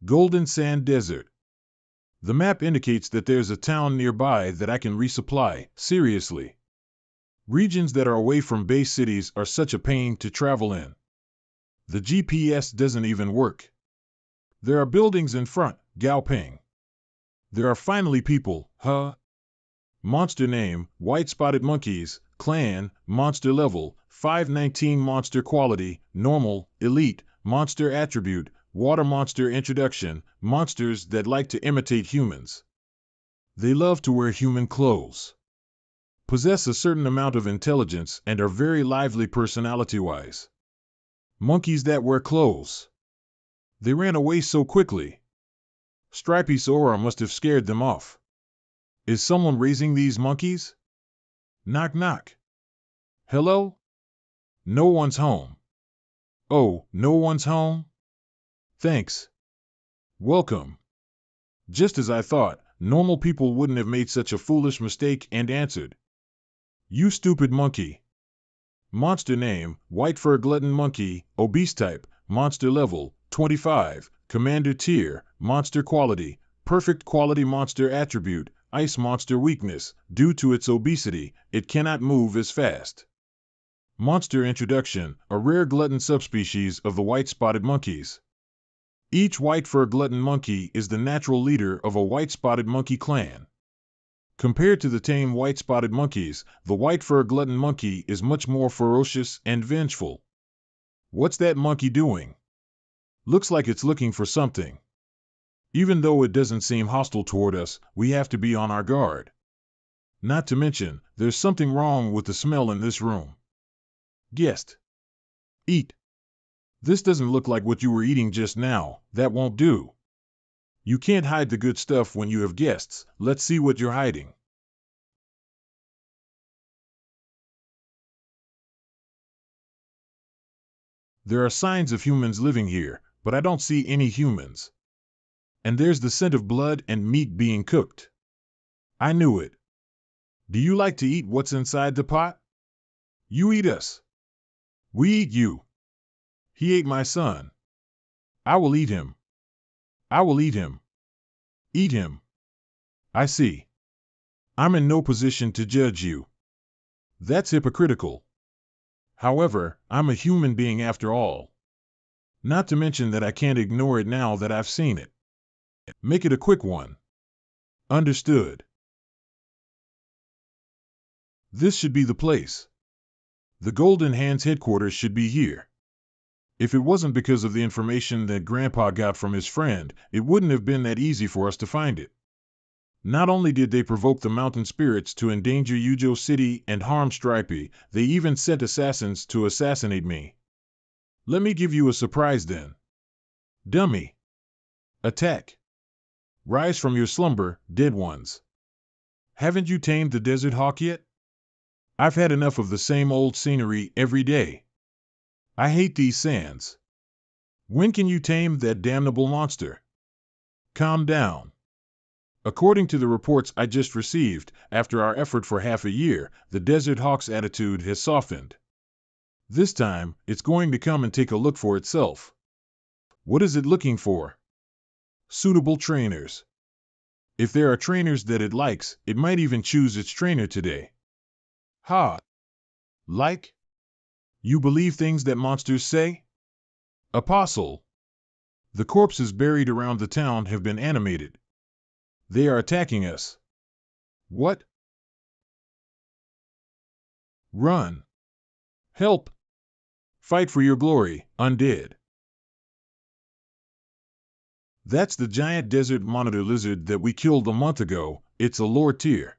Golden Sand Desert. The map indicates that there's a town nearby that I can resupply, seriously. Regions that are away from base cities are such a pain to travel in. The GPS doesn't even work. There are buildings in front, Gaopeng. There are finally people, huh? Monster name, White-Spotted Monkeys, Clan, Monster level, 519 Monster quality, Normal, Elite, Monster attribute, Water Monster introduction, monsters that like to imitate humans. They love to wear human clothes. Possess a certain amount of intelligence and are very lively personality-wise. Monkeys that wear clothes. They ran away so quickly. Stripey's aura must have scared them off. Is someone raising these monkeys? Knock knock. Hello? No one's home. Oh, no one's home? Thanks. Welcome. Just as I thought, normal people wouldn't have made such a foolish mistake and answered. You stupid monkey. Monster name, White Fur Glutton Monkey, Obese Type, Monster Level, 25, Commander Tier, Monster Quality, Perfect Quality Monster Attribute, Ice Monster Weakness, due to its obesity, it cannot move as fast. Monster Introduction, a rare glutton subspecies of the white-spotted monkeys. Each white fur glutton monkey is the natural leader of a white-spotted monkey clan. Compared to the tame white-spotted monkeys, the white fur glutton monkey is much more ferocious and vengeful. What's that monkey doing? Looks like it's looking for something. Even though it doesn't seem hostile toward us, we have to be on our guard. Not to mention, there's something wrong with the smell in this room. Guest. Eat. This doesn't look like what you were eating just now. That won't do. You can't hide the good stuff when you have guests. Let's see what you're hiding. There are signs of humans living here, but I don't see any humans. And there's the scent of blood and meat being cooked. I knew it. Do you like to eat what's inside the pot? You eat us. We eat you. He ate my son. I will eat him. I will eat him. Eat him. I see. I'm in no position to judge you. That's hypocritical. However, I'm a human being after all. Not to mention that I can't ignore it now that I've seen it. Make it a quick one. Understood. This should be the place. The Golden Hand's headquarters should be here. If it wasn't because of the information that Grandpa got from his friend, it wouldn't have been that easy for us to find it. Not only did they provoke the mountain spirits to endanger Yujo City and harm Stripey, they even sent assassins to assassinate me. Let me give you a surprise then. Dummy. Attack. Rise from your slumber, dead ones. Haven't you tamed the desert hawk yet? I've had enough of the same old scenery every day. I hate these sands. When can you tame that damnable monster? Calm down. According to the reports I just received, after our effort for half a year, the desert hawk's attitude has softened. This time, it's going to come and take a look for itself. What is it looking for? Suitable trainers. If there are trainers that it likes, it might even choose its trainer today. Ha! Like? You believe things that monsters say? Apostle. The corpses buried around the town have been animated. They are attacking us. What? Run. Help. Fight for your glory, undead. That's the giant desert monitor lizard that we killed a month ago. It's a lower tier.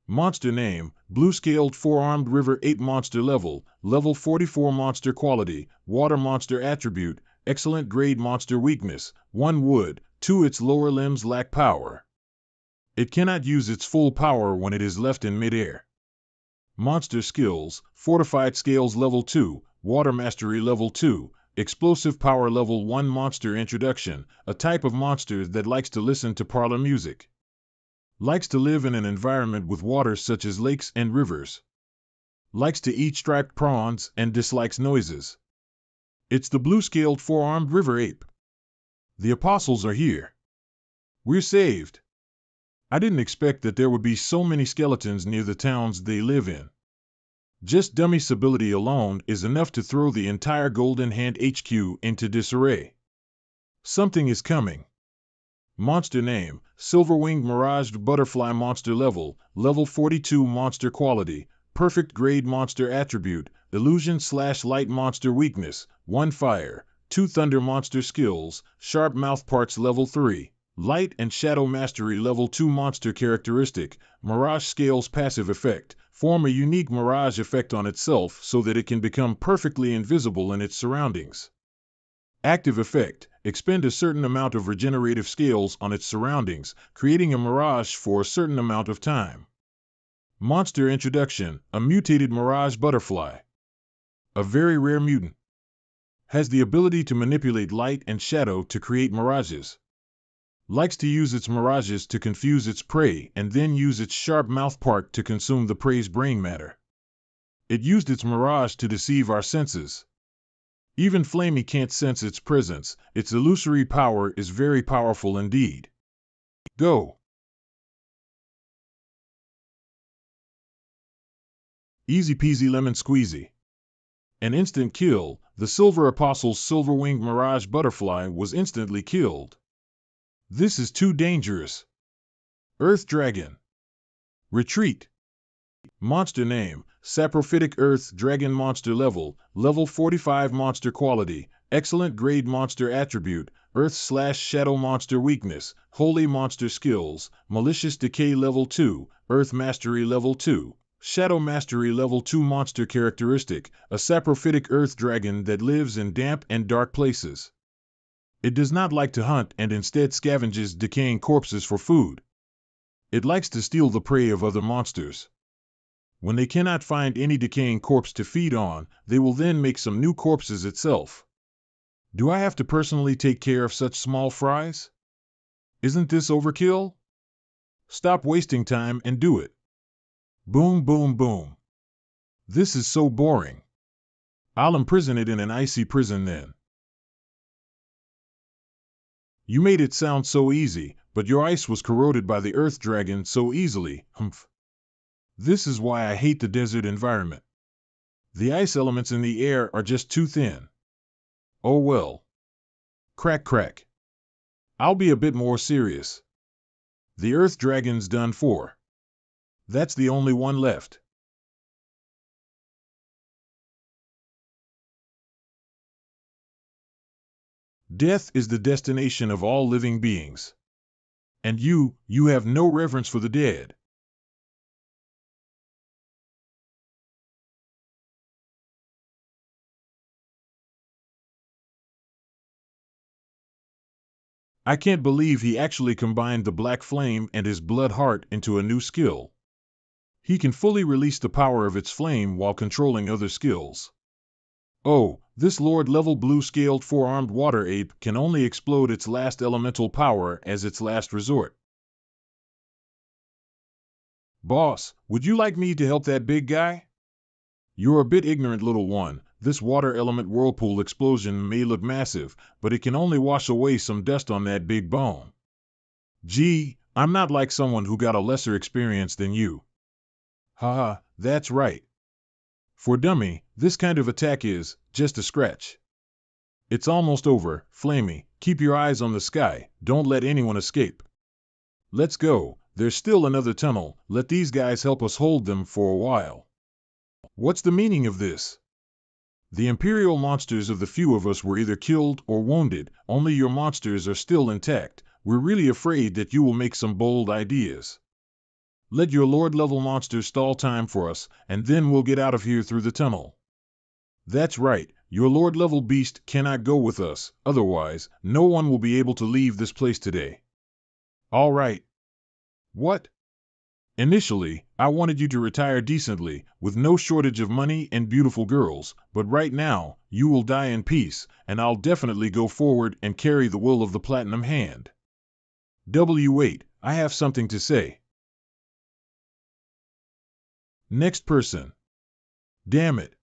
Monster name, Blue-Scaled Four-Armed River Ape Monster Level, Level 44 Monster Quality, Water Monster Attribute, Excellent Grade Monster Weakness, 1 Wood, 2 Its lower limbs lack power. It cannot use its full power when it is left in midair. Monster Skills, Fortified Scales Level 2, Water Mastery Level 2, Explosive Power Level 1 Monster Introduction, a type of monster that likes to listen to parlor music. Likes to live in an environment with water such as lakes and rivers. Likes to eat striped prawns and dislikes noises. It's the blue-scaled four-armed river ape. The apostles are here. We're saved. I didn't expect that there would be so many skeletons near the towns they live in. Just Dummy's ability alone is enough to throw the entire Golden Hand HQ into disarray. Something is coming. Monster name, Silver-Winged Miraged Butterfly Monster Level, Level 42 Monster Quality, Perfect Grade Monster Attribute, Illusion/Light Monster Weakness, 1 Fire, 2 Thunder Monster Skills, Sharp Mouth Parts Level 3, Light and Shadow Mastery Level 2 Monster Characteristic, Mirage Scales Passive Effect, form a unique mirage effect on itself so that it can become perfectly invisible in its surroundings. Active effect, expend a certain amount of regenerative scales on its surroundings, creating a mirage for a certain amount of time. Monster introduction, a mutated mirage butterfly. A very rare mutant. Has the ability to manipulate light and shadow to create mirages. Likes to use its mirages to confuse its prey and then use its sharp mouth part to consume the prey's brain matter. It used its mirage to deceive our senses. Even Flamey can't sense its presence. Its illusory power is very powerful indeed. Go. Easy peasy lemon squeezy. An instant kill. The Silver Apostle's silver-winged mirage butterfly was instantly killed. This is too dangerous. Earth Dragon. Retreat. Monster name, Saprophytic Earth Dragon Monster Level, Level 45 Monster Quality, Excellent Grade Monster Attribute, Earth/Shadow Monster Weakness, Holy Monster Skills, Malicious Decay Level 2, Earth Mastery Level 2, Shadow Mastery Level 2 Monster Characteristic, a saprophytic earth dragon that lives in damp and dark places. It does not like to hunt and instead scavenges decaying corpses for food. It likes to steal the prey of other monsters. When they cannot find any decaying corpse to feed on, they will then make some new corpses itself. Do I have to personally take care of such small fries? Isn't this overkill? Stop wasting time and do it. Boom, boom, boom. This is so boring. I'll imprison it in an icy prison then. You made it sound so easy, but your ice was corroded by the earth dragon so easily, humph. This is why I hate the desert environment. The ice elements in the air are just too thin. Oh well. Crack crack. I'll be a bit more serious. The earth dragon's done for. That's the only one left. Death is the destination of all living beings. And you have no reverence for the dead. I can't believe he actually combined the black flame and his blood heart into a new skill. He can fully release the power of its flame while controlling other skills. Oh, this Lord-level blue-scaled four-armed water ape can only explode its last elemental power as its last resort. Boss, would you like me to help that big guy? You're a bit ignorant, little one. This water element whirlpool explosion may look massive, but it can only wash away some dust on that big bone. Gee, I'm not like someone who got a lesser experience than you. Haha, that's right. For dummy, this kind of attack is just a scratch. It's almost over, Flamey. Keep your eyes on the sky, don't let anyone escape. Let's go, there's still another tunnel, let these guys help us hold them for a while. What's the meaning of this? The Imperial monsters of the few of us were either killed or wounded, only your monsters are still intact. We're really afraid that you will make some bold ideas. Let your Lord-level monsters stall time for us, and then we'll get out of here through the tunnel. That's right, your Lord-level beast cannot go with us, otherwise, no one will be able to leave this place today. All right. What? Initially, I wanted you to retire decently, with no shortage of money and beautiful girls, but right now, you will die in peace, and I'll definitely go forward and carry the will of the Platinum Hand. Wait, I have something to say. Next person. Damn it.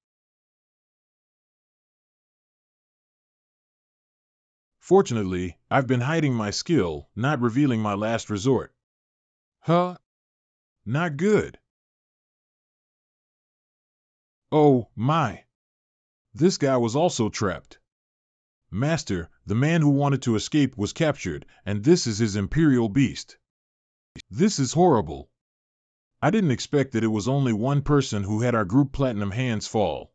Fortunately, I've been hiding my skill, not revealing my last resort. Huh? Not good. Oh, my. This guy was also trapped. Master, the man who wanted to escape was captured, and this is his Imperial beast. This is horrible. I didn't expect that it was only one person who had our group Platinum Hands fall.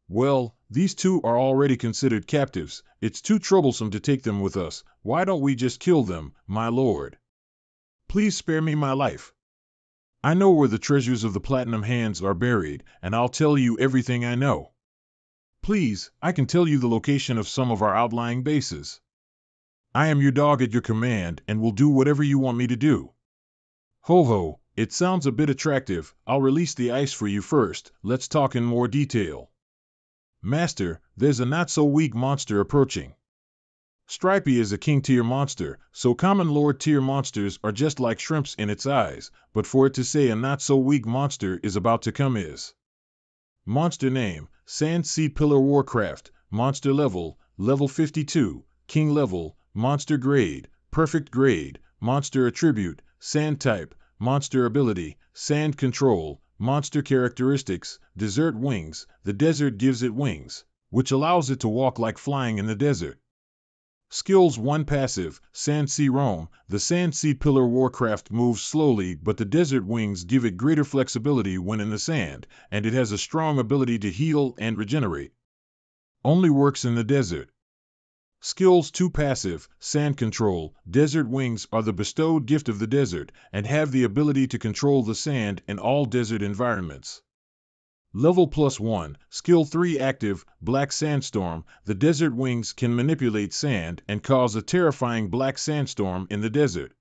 Well, these two are already considered captives. It's too troublesome to take them with us. Why don't we just kill them, my lord? Please spare me my life. I know where the treasures of the Platinum Hands are buried, and I'll tell you everything I know. Please, I can tell you the location of some of our outlying bases. I am your dog at your command and will do whatever you want me to do. Ho ho, it sounds a bit attractive. I'll release the ice for you first. Let's talk in more detail. Master, there's a not-so-weak monster approaching. Stripey is a king-tier monster, so common lord-tier monsters are just like shrimps in its eyes, but for it to say a not-so-weak monster is about to come is. Monster name, Sand Sea Pillar Warcraft, monster level, level 52, king level, monster grade, perfect grade, monster attribute, sand type, monster ability, sand control, monster characteristics, desert wings, the desert gives it wings, which allows it to walk like flying in the desert. Skills 1 passive, Sand Sea Roam, the Sand Sea Pillar Warcraft moves slowly but the desert wings give it greater flexibility when in the sand, and it has a strong ability to heal and regenerate. Only works in the desert. Skills 2 passive, Sand Control, Desert Wings are the bestowed gift of the desert, and have the ability to control the sand in all desert environments. Level +1, Skill 3 active, Black Sandstorm, the desert wings can manipulate sand and cause a terrifying black sandstorm in the desert.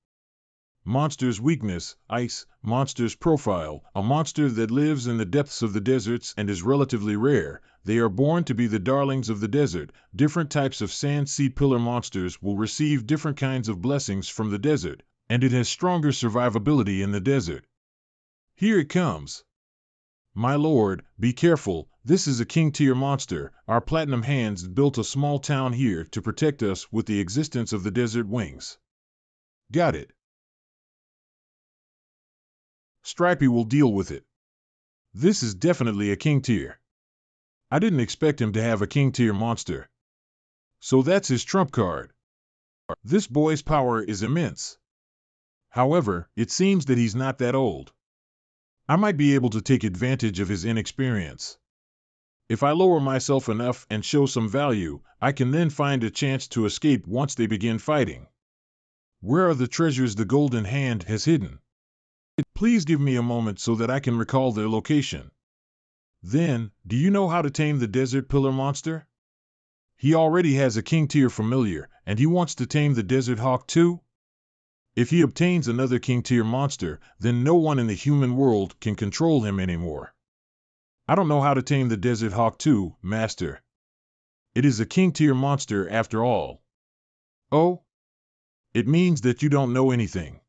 Monster's weakness, Ice, Monster's profile, a monster that lives in the depths of the deserts and is relatively rare. They are born to be the darlings of the desert. Different types of Sand Sea Pillar monsters will receive different kinds of blessings from the desert, and it has stronger survivability in the desert. Here it comes. My lord, be careful, this is a king-tier monster. Our platinum hands built a small town here to protect us with the existence of the desert wings. Got it. Stripey will deal with it. This is definitely a king-tier. I didn't expect him to have a king-tier monster. So that's his trump card. This boy's power is immense. However, it seems that he's not that old. I might be able to take advantage of his inexperience. If I lower myself enough and show some value, I can then find a chance to escape once they begin fighting. Where are the treasures the Golden Hand has hidden? Please give me a moment so that I can recall their location. Then, do you know how to tame the Desert Pillar monster? He already has a king-tier familiar, and he wants to tame the Desert Hawk too? If he obtains another king-tier monster, then no one in the human world can control him anymore. I don't know how to tame the Desert Hawk too, Master. It is a king-tier monster after all. Oh? It means that you don't know anything.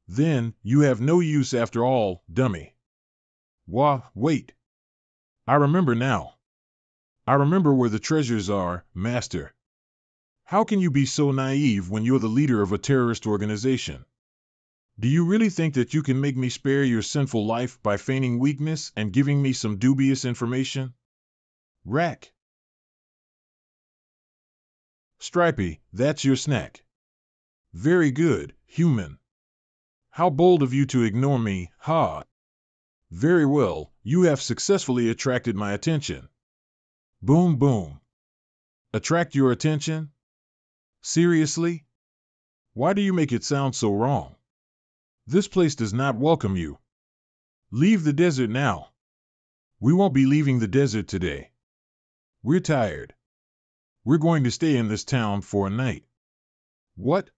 Then, you have no use after all, dummy. Wait. I remember now. I remember where the treasures are, Master. How can you be so naive when you're the leader of a terrorist organization? Do you really think that you can make me spare your sinful life by feigning weakness and giving me some dubious information? Rack. Stripey, that's your snack. Very good, human. How bold of you to ignore me, ha! Very well, you have successfully attracted my attention. Boom boom. Attract your attention? Seriously? Why do you make it sound so wrong? This place does not welcome you. Leave the desert now. We won't be leaving the desert today. We're tired. We're going to stay in this town for a night. What?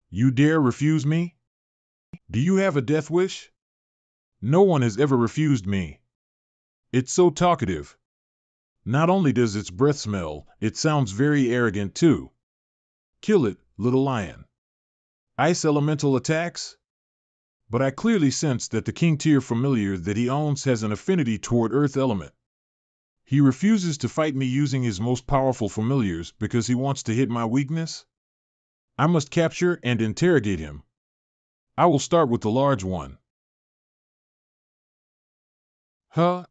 You dare refuse me? Do you have a death wish? No one has ever refused me. It's so talkative. Not only does its breath smell, it sounds very arrogant too. Kill it, little lion. Ice elemental attacks? But I clearly sense that the king-tier familiar that he owns has an affinity toward earth element. He refuses to fight me using his most powerful familiars because he wants to hit my weakness? I must capture and interrogate him. I will start with the large one. Huh?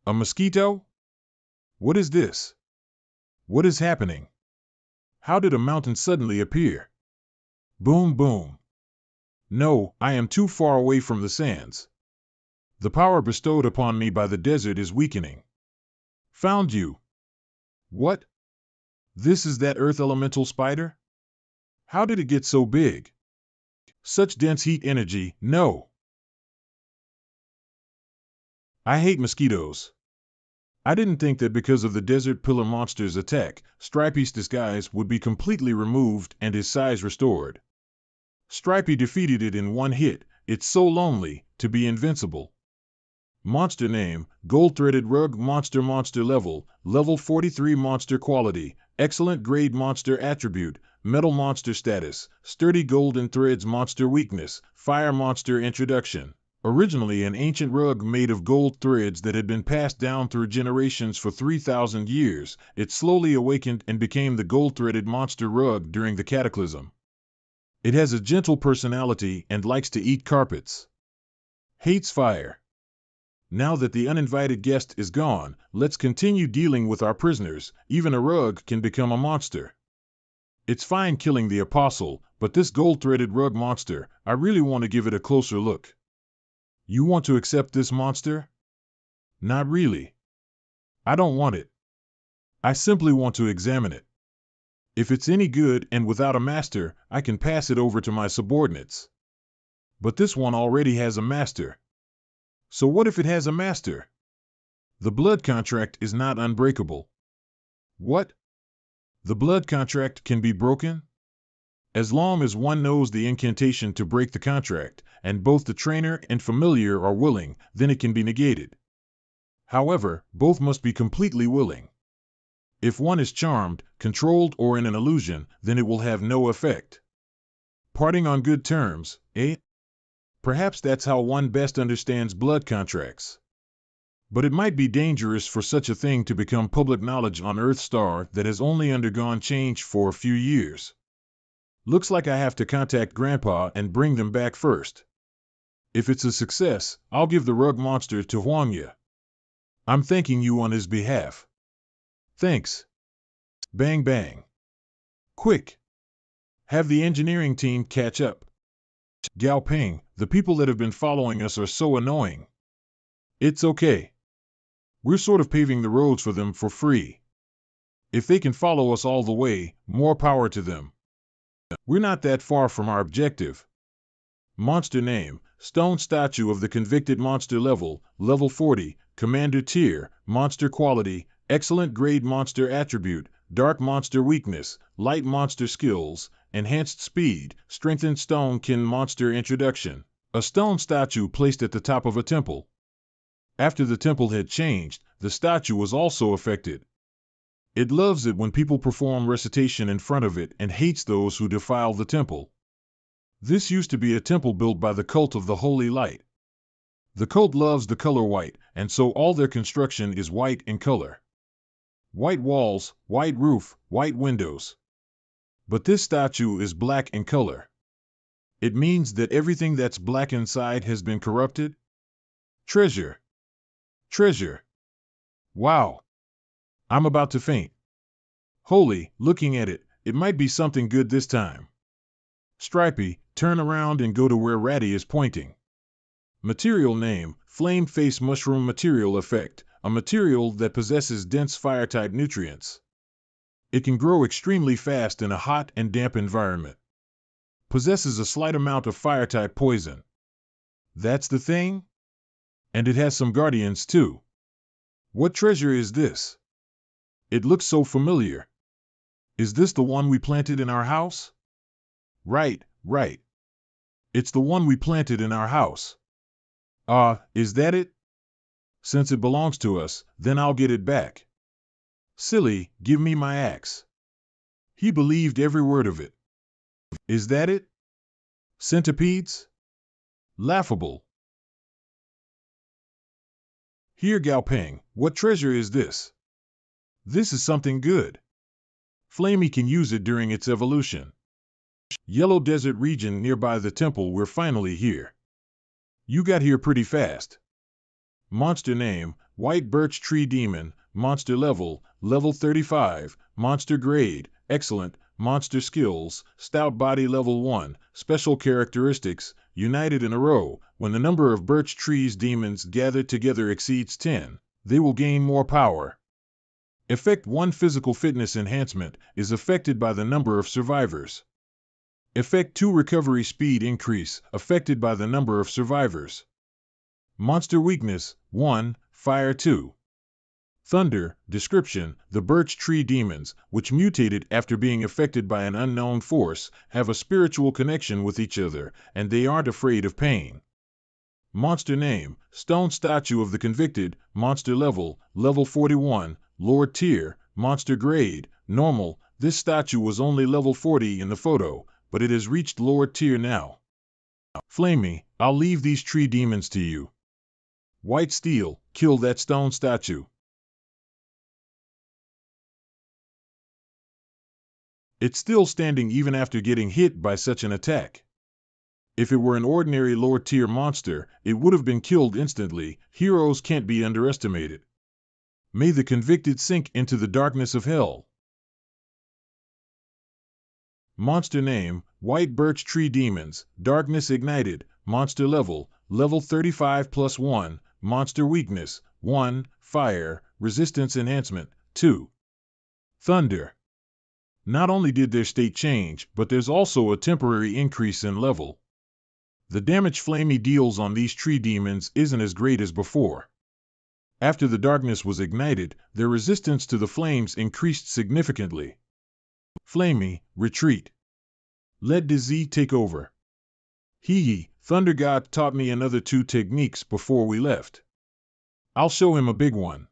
A mosquito? What is this? What is happening? How did a mountain suddenly appear? Boom boom. No, I am too far away from the sands. The power bestowed upon me by the desert is weakening. Found you. What? This is that earth elemental spider? How did it get so big? Such dense heat energy, no. I hate mosquitoes. I didn't think that because of the Desert Pillar monster's attack, Stripey's disguise would be completely removed and his size restored. Stripey defeated it in one hit. It's so lonely to be invincible. Monster name, gold-threaded rug monster level, level 43 monster quality, excellent grade monster attribute, metal monster status, sturdy golden threads monster weakness, fire monster introduction. Originally an ancient rug made of gold threads that had been passed down through generations for 3,000 years, it slowly awakened and became the gold-threaded monster rug during the cataclysm. It has a gentle personality and likes to eat carpets. Hates fire. Now that the uninvited guest is gone, let's continue dealing with our prisoners. Even a rug can become a monster. It's fine killing the apostle, but this gold-threaded rug monster, I really want to give it a closer look. You want to accept this monster? Not really. I don't want it. I simply want to examine it. If it's any good and without a master, I can pass it over to my subordinates. But this one already has a master. So what if it has a master? The blood contract is not unbreakable. What? The blood contract can be broken? As long as one knows the incantation to break the contract, and both the trainer and familiar are willing, then it can be negated. However, both must be completely willing. If one is charmed, controlled, or in an illusion, then it will have no effect. Parting on good terms, eh? Perhaps that's how one best understands blood contracts. But it might be dangerous for such a thing to become public knowledge on Earth Star that has only undergone change for a few years. Looks like I have to contact Grandpa and bring them back first. If it's a success, I'll give the rug monster to Huangya. I'm thanking you on his behalf. Thanks. Bang bang. Quick. Have the engineering team catch up. Gao Ping, the people that have been following us are so annoying. It's okay. We're sort of paving the roads for them for free. If they can follow us all the way, more power to them. We're not that far from our objective. Monster name, stone statue of the convicted monster level, level 40, commander tier, monster quality, excellent grade monster attribute, dark monster weakness, light monster skills, enhanced speed, strengthened stone kin monster introduction. A stone statue placed at the top of a temple. After the temple had changed, the statue was also affected. It loves it when people perform recitation in front of it and hates those who defile the temple. This used to be a temple built by the cult of the Holy Light. The cult loves the color white, and so all their construction is white in color. White walls, white roof, white windows. But this statue is black in color. It means that everything that's black inside has been corrupted. Treasure. Treasure. Wow. I'm about to faint. Holy, looking at it, it might be something good this time. Stripey, turn around and go to where Ratty is pointing. Material name, Flame Face Mushroom Material Effect, a material that possesses dense fire-type nutrients. It can grow extremely fast in a hot and damp environment. Possesses a slight amount of fire-type poison. That's the thing? And it has some guardians too. What treasure is this? It looks so familiar. Is this the one we planted in our house? Right. It's the one we planted in our house. Is that it? Since it belongs to us, then I'll get it back. Silly, give me my axe. He believed every word of it. Is that it? Centipedes? Laughable. Here, Gao Ping, what treasure is this? This is something good. Flamey can use it during its evolution. Yellow Desert region nearby the temple, we're finally here. You got here pretty fast. Monster name, White Birch Tree Demon, monster level, level 35, monster grade, excellent, monster skills, stout body level 1, special characteristics, united in a row. When the number of birch trees demons gathered together exceeds 10, they will gain more power. Effect 1 physical fitness enhancement is affected by the number of survivors. Effect 2 recovery speed increase affected by the number of survivors. Monster weakness 1, fire 2. Thunder, description, the birch tree demons, which mutated after being affected by an unknown force, have a spiritual connection with each other, and they aren't afraid of pain. Monster name, stone statue of the convicted, monster level, level 41, Lord tier, monster grade, normal. This statue was only level 40 in the photo, but it has reached Lord tier now. Flamey, I'll leave these tree demons to you. White steel, kill that stone statue. It's still standing even after getting hit by such an attack. If it were an ordinary lower tier monster, it would have been killed instantly. Heroes can't be underestimated. May the convicted sink into the darkness of hell. Monster name, White Birch Tree Demons, Darkness Ignited, monster level, level 35 plus 1, monster weakness, 1, fire, resistance enhancement, 2. Thunder. Not only did their state change, but there's also a temporary increase in level. The damage Flamey deals on these tree demons isn't as great as before. After the darkness was ignited, their resistance to the flames increased significantly. Flamey, retreat. Let Bease take over. Thunder God taught me another 2 techniques before we left. I'll show him a big one.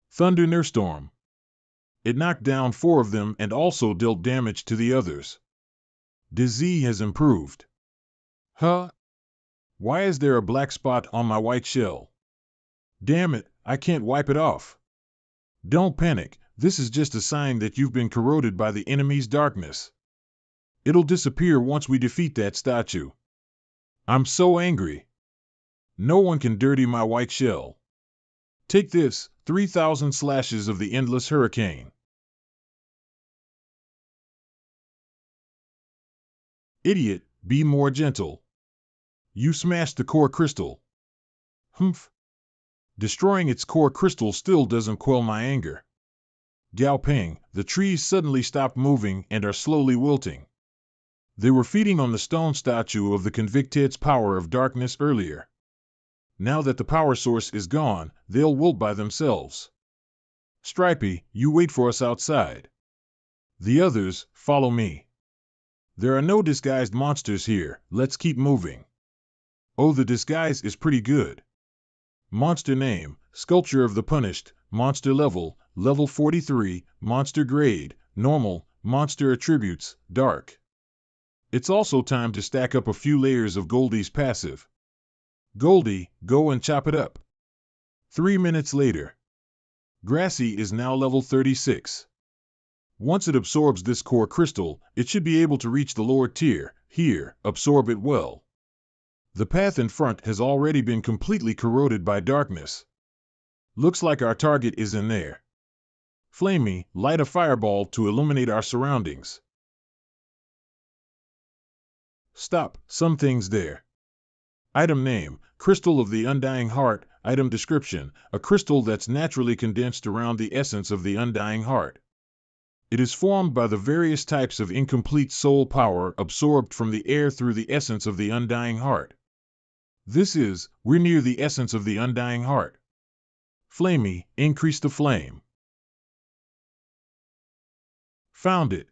Thunder Nerstorm. It knocked down 4 of them and also dealt damage to the others. Bease has improved. Huh? Why is there a black spot on my white shell? Damn it, I can't wipe it off. Don't panic, this is just a sign that you've been corroded by the enemy's darkness. It'll disappear once we defeat that statue. I'm so angry. No one can dirty my white shell. Take this, 3,000 slashes of the endless hurricane. Idiot, be more gentle. You smashed the core crystal. Humph. Destroying its core crystal still doesn't quell my anger. Gao Peng, the trees suddenly stopped moving and are slowly wilting. They were feeding on the stone statue of the convicted's power of darkness earlier. Now that the power source is gone, they'll wilt by themselves. Stripey, you wait for us outside. The others, follow me. There are no disguised monsters here, let's keep moving. Oh, the disguise is pretty good. Monster name, Sculpture of the Punished, monster level, level 43, monster grade, normal, monster attributes, dark. It's also time to stack up a few layers of Goldie's passive. Goldie, go and chop it up. 3 minutes later. Grassy is now level 36. Once it absorbs this core crystal, it should be able to reach the lower tier. Here, absorb it well. The path in front has already been completely corroded by darkness. Looks like our target is in there. Flamey, light a fireball to illuminate our surroundings. Stop, something's there. Item name, Crystal of the Undying Heart. Item description, a crystal that's naturally condensed around the essence of the undying heart. It is formed by the various types of incomplete soul power absorbed from the air through the essence of the undying heart. We're near the essence of the undying heart. Flamey, increase the flame. Found it.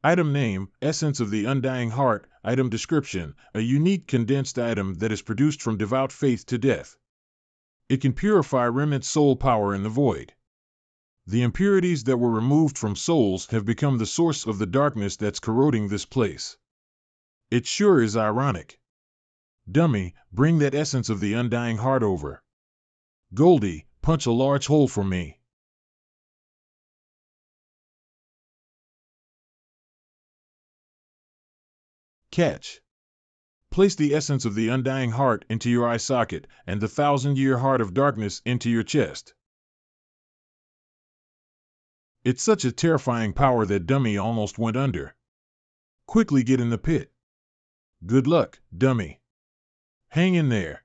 Item name, Essence of the Undying Heart. Item description, a unique condensed item that is produced from devout faith to death. It can purify remnant soul power in the void. The impurities that were removed from souls have become the source of the darkness that's corroding this place. It sure is ironic. Dummy, bring that essence of the undying heart over. Goldie, punch a large hole for me. Catch. Place the essence of the undying heart into your eye socket and the 1,000-year heart of darkness into your chest. It's such a terrifying power that Dummy almost went under. Quickly get in the pit. Good luck, Dummy. Hang in there.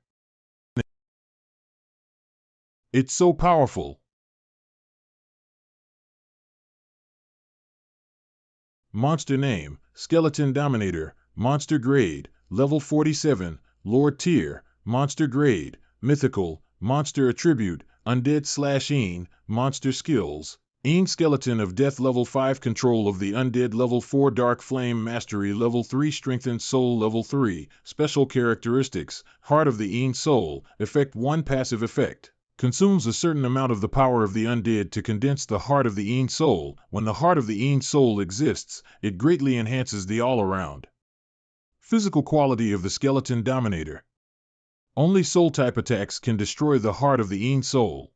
It's so powerful. Monster name, Skeleton Dominator, monster grade, level 47, Lord tier, monster grade, mythical, monster attribute, undead/een, monster skills, Aang Skeleton of Death Level 5 Control of the Undead Level 4 Dark Flame Mastery Level 3 Strengthened Soul Level 3 Special Characteristics Heart of the Aang Soul Effect 1 Passive Effect consumes a certain amount of the power of the undead to condense the heart of the Aang Soul. When the heart of the Aang Soul exists, it greatly enhances the all-around physical quality of the Skeleton Dominator. Only Soul-type attacks can destroy the heart of the Aang Soul.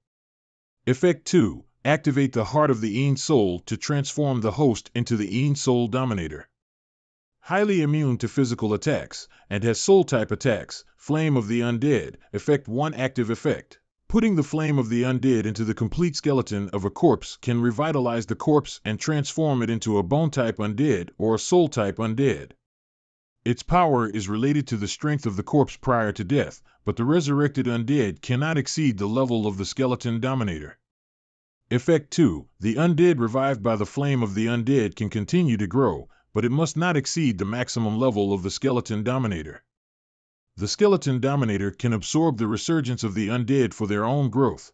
Effect 2. Activate the heart of the Aang Soul to transform the host into the Aang Soul Dominator. Highly immune to physical attacks, and has Soul-type attacks. Flame of the Undead. Effect 1 Active Effect. Putting the flame of the undead into the complete skeleton of a corpse can revitalize the corpse and transform it into a bone-type undead or a soul-type undead. Its power is related to the strength of the corpse prior to death, but the resurrected undead cannot exceed the level of the Skeleton Dominator. Effect 2. The undead revived by the flame of the undead can continue to grow, but it must not exceed the maximum level of the Skeleton Dominator. The Skeleton Dominator can absorb the resurgence of the undead for their own growth.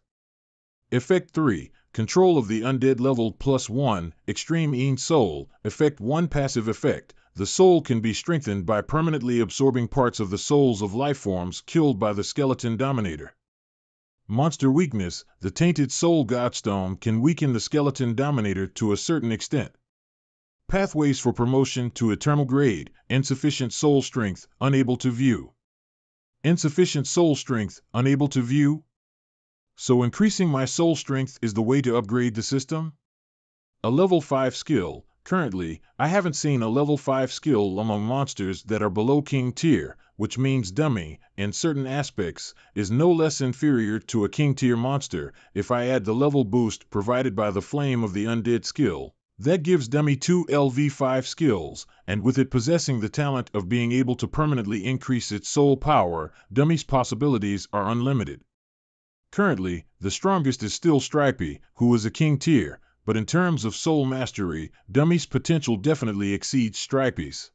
Effect 3. Control of the Undead Level +1 Extreme Aang Soul. Effect 1 Passive Effect. The soul can be strengthened by permanently absorbing parts of the souls of lifeforms killed by the Skeleton Dominator. Monster Weakness. The Tainted Soul Godstone can weaken the Skeleton Dominator to a certain extent. Pathways for promotion to Eternal Grade. Insufficient Soul Strength, unable to view. Insufficient Soul Strength, unable to view? So increasing my soul strength is the way to upgrade the system? A level 5 skill. Currently, I haven't seen a level 5 skill among monsters that are below King tier, which means Dummy, in certain aspects, is no less inferior to a King tier monster. If I add the level boost provided by the Flame of the Undead skill, that gives Dummy 2 LV5 skills, and with it possessing the talent of being able to permanently increase its soul power, Dummy's possibilities are unlimited. Currently, the strongest is still Stripey, who is a King tier, but in terms of soul mastery, Dummy's potential definitely exceeds Stripey's.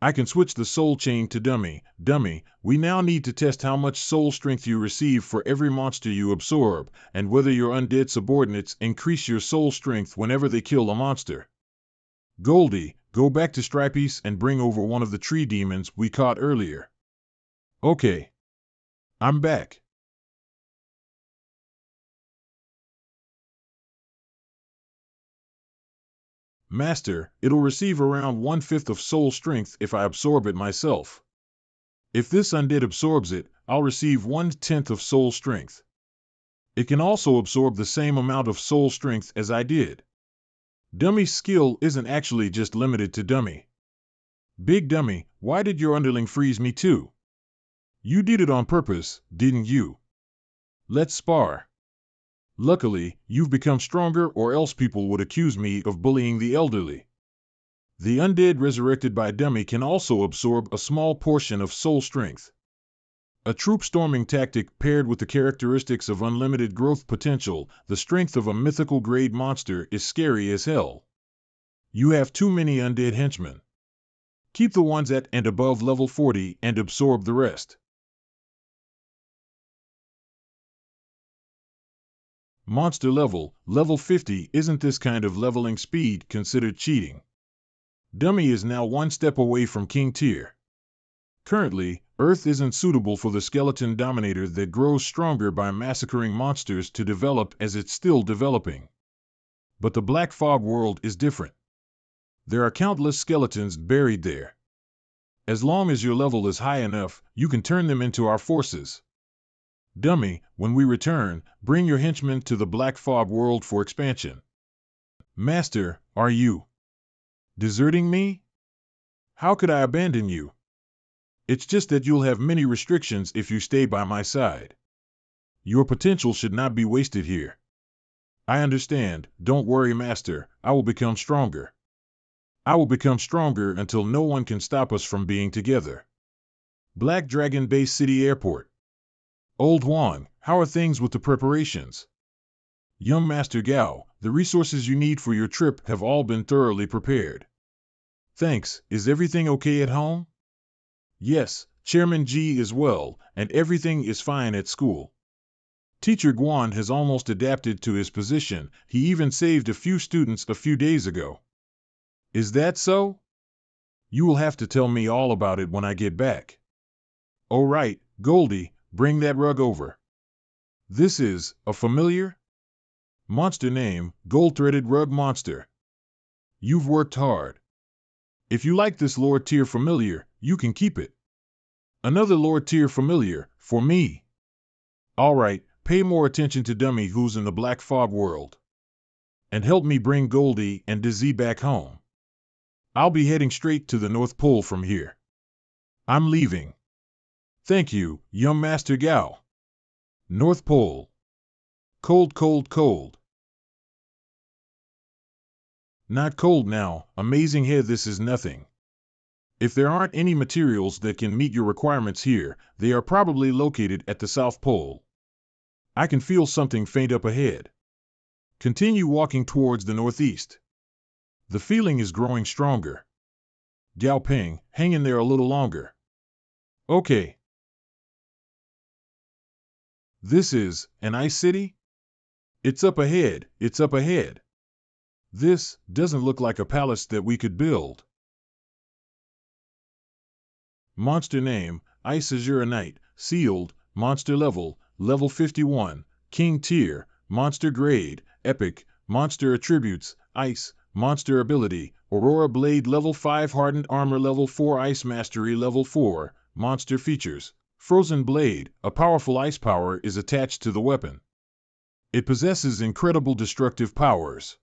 I can switch the soul chain to Dummy. Dummy, we now need to test how much soul strength you receive for every monster you absorb, and whether your undead subordinates increase your soul strength whenever they kill a monster. Goldie, go back to Stripey's and bring over one of the tree demons we caught earlier. Okay. I'm back. Master, it'll receive around 1/5 of soul strength if I absorb it myself. If this undead absorbs it, I'll receive 1/10 of soul strength. It can also absorb the same amount of soul strength as I did. Dummy's skill isn't actually just limited to Dummy. Big Dummy, why did your underling freeze me too? You did it on purpose, didn't you? Let's spar. Luckily, you've become stronger, or else people would accuse me of bullying the elderly. The undead resurrected by Dummy can also absorb a small portion of soul strength. A troop storming tactic paired with the characteristics of unlimited growth potential, the strength of a mythical grade monster is scary as hell. You have too many undead henchmen. Keep the ones at and above level 40 and absorb the rest. Monster level, level 50. Isn't this kind of leveling speed considered cheating? Dummy is now one step away from King tier. Currently, Earth isn't suitable for the Skeleton Dominator that grows stronger by massacring monsters to develop as it's still developing. But the Black Fog world is different. There are countless skeletons buried there. As long as your level is high enough, you can turn them into our forces. Dummy, when we return, bring your henchmen to the Black Fog world for expansion. Master, are you deserting me? How could I abandon you? It's just that you'll have many restrictions if you stay by my side. Your potential should not be wasted here. I understand, don't worry, Master, I will become stronger. I will become stronger until no one can stop us from being together. Black Dragon Base City Airport. Old Juan, how are things with the preparations? Young Master Gao, the resources you need for your trip have all been thoroughly prepared. Thanks, is everything okay at home? Yes, Chairman G is well, and everything is fine at school. Teacher Guan has almost adapted to his position. He even saved a few students a few days ago. Is that so? You will have to tell me all about it when I get back. Oh right, Goldie, bring that rug over. This is a familiar? Monster name, Gold-Threaded Rug Monster. You've worked hard. If you like this lower tier familiar, you can keep it. Another lower tier familiar, for me. Alright, pay more attention to Dummy who's in the Black Fog world. And help me bring Goldie and Dizzy back home. I'll be heading straight to the North Pole from here. I'm leaving. Thank you, young Master Gao. North Pole. Cold, cold, cold. Not cold now, amazing head, this is nothing. If there aren't any materials that can meet your requirements here, they are probably located at the South Pole. I can feel something faint up ahead. Continue walking towards the northeast. The feeling is growing stronger. Gao Ping, hang in there a little longer. Okay. This is an ice city? It's up ahead, it's up ahead. This doesn't look like a palace that we could build. Monster name, Ice Azure Knight, sealed, monster level, level 51, king tier, monster grade, epic, monster attributes, ice, monster ability, Aurora Blade level 5, hardened armor level 4, ice mastery level 4, monster features, Frozen Blade, a powerful ice power is attached to the weapon. It possesses incredible destructive powers.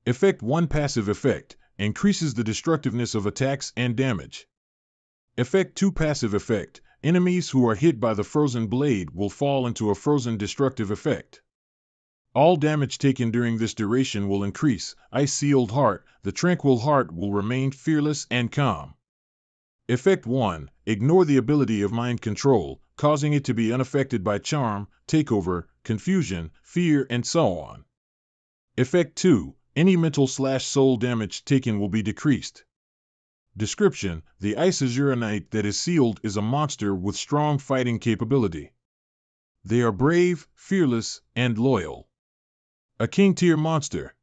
Effect 1 passive effect, increases the destructiveness of attacks and damage. Effect 2 passive effect, enemies who are hit by the Frozen Blade will fall into a frozen destructive effect. All damage taken during this duration will increase. Ice Sealed Heart, the tranquil heart will remain fearless and calm. Effect 1, ignore the ability of mind control, causing it to be unaffected by charm, takeover, confusion, fear, and so on. Effect 2, any mental/soul damage taken will be decreased. Description: the Ice Azure Knight that is sealed is a monster with strong fighting capability. They are brave, fearless, and loyal. A king-tier monster.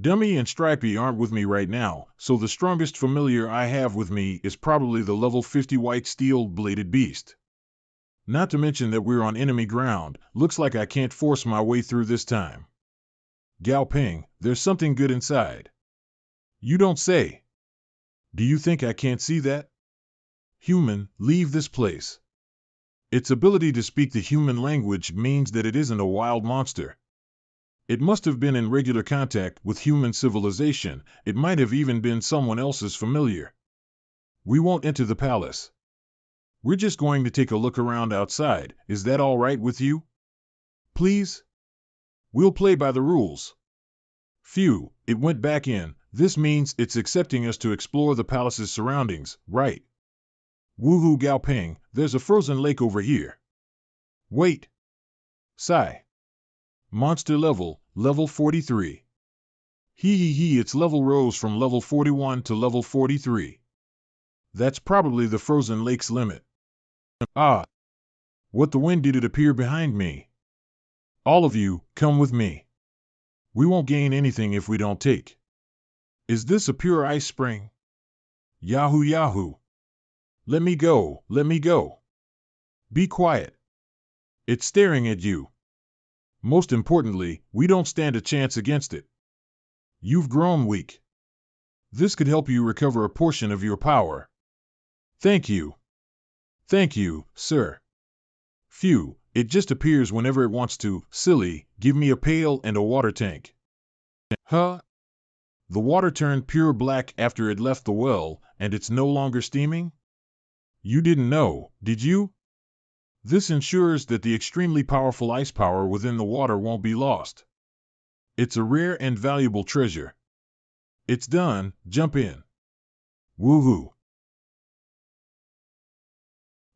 Dummy and Stripey aren't with me right now, so the strongest familiar I have with me is probably the level 50 white steel-bladed beast. Not to mention that we're on enemy ground, looks like I can't force my way through this time. Gao Ping, there's something good inside. You don't say. Do you think I can't see that? Human, leave this place. Its ability to speak the human language means that it isn't a wild monster. It must have been in regular contact with human civilization. It might have even been someone else's familiar. We won't enter the palace. We're just going to take a look around outside. Is that all right with you? Please? We'll play by the rules. Phew, it went back in. This means it's accepting us to explore the palace's surroundings, right? Woohoo, Gao Ping, there's a frozen lake over here. Wait. Sigh. Monster level, level 43. Its level rose from level 41 to level 43. That's probably the frozen lake's limit. Ah. What the wind did it appear behind me? All of you, come with me. We won't gain anything if we don't take. Is this a pure ice spring? Yahoo yahoo. Let me go, let me go. Be quiet. It's staring at you. Most importantly, we don't stand a chance against it. You've grown weak. This could help you recover a portion of your power. Thank you. Thank you, sir. Phew, it just appears whenever it wants to. Silly, give me a pail and a water tank. Huh? The water turned pure black after it left the well, and it's no longer steaming? You didn't know, did you? This ensures that the extremely powerful ice power within the water won't be lost. It's a rare and valuable treasure. It's done, jump in. Woohoo.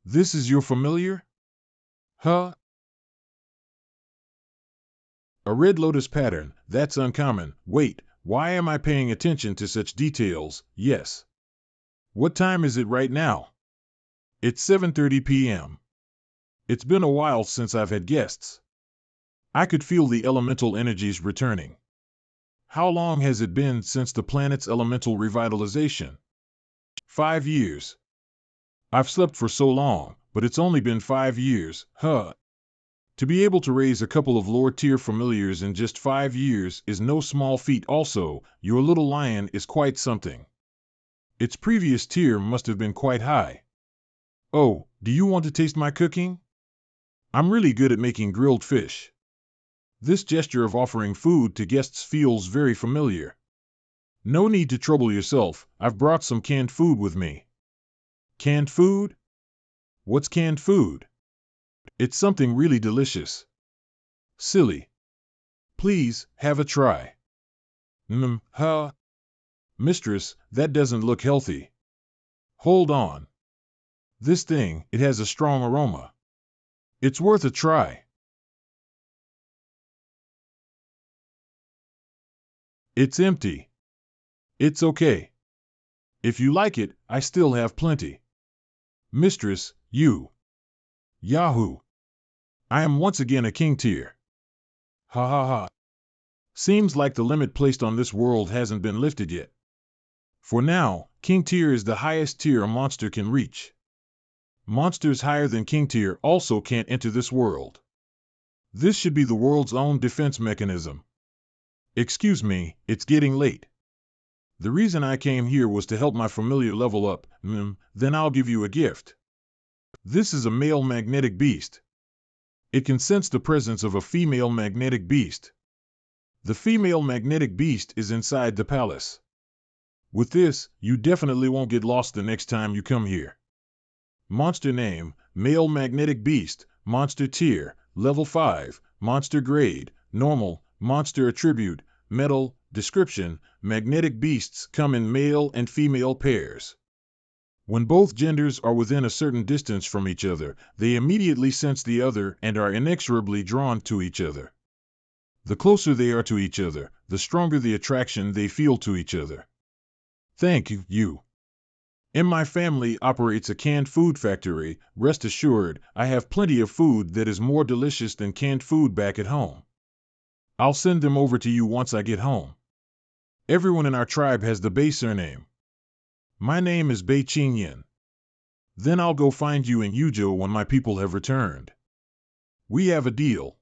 This is your familiar? Huh? A red lotus pattern, that's uncommon. Wait, why am I paying attention to such details? Yes. What time is it right now? It's 7:30 p.m. It's been a while since I've had guests. I could feel the elemental energies returning. How long has it been since the planet's elemental revitalization? 5 years. I've slept for so long, but it's only been 5 years, huh? To be able to raise a couple of lower-tier familiars in just 5 years is no small feat. Also, your little lion is quite something. Its previous tier must have been quite high. Oh, do you want to taste my cooking? I'm really good at making grilled fish. This gesture of offering food to guests feels very familiar. No need to trouble yourself, I've brought some canned food with me. Canned food? What's canned food? It's something really delicious. Silly. Please, have a try. Huh? Mistress, that doesn't look healthy. Hold on. This thing, it has a strong aroma. It's worth a try. It's empty. It's okay. If you like it, I still have plenty. Mistress, you. Yahoo! I am once again a king tier. Ha ha ha. Seems like the limit placed on this world hasn't been lifted yet. For now, king tier is the highest tier a monster can reach. Monsters higher than king tier also can't enter this world. This should be the world's own defense mechanism. Excuse me, it's getting late. The reason I came here was to help my familiar level up. Then I'll give you a gift. This is a male magnetic beast. It can sense the presence of a female magnetic beast. The female magnetic beast is inside the palace. With this, you definitely won't get lost the next time you come here. Monster name, male magnetic beast, monster tier, level 5, monster grade, normal, monster attribute, metal, description, magnetic beasts come in male and female pairs. When both genders are within a certain distance from each other, they immediately sense the other and are inexorably drawn to each other. The closer they are to each other, the stronger the attraction they feel to each other. Thank you. In my family operates a canned food factory. Rest assured, I have plenty of food that is more delicious than canned food back at home. I'll send them over to you once I get home. Everyone in our tribe has the Bei surname. My name is Bei Qingyan. Then I'll go find you in Yuzhou when my people have returned. We have a deal.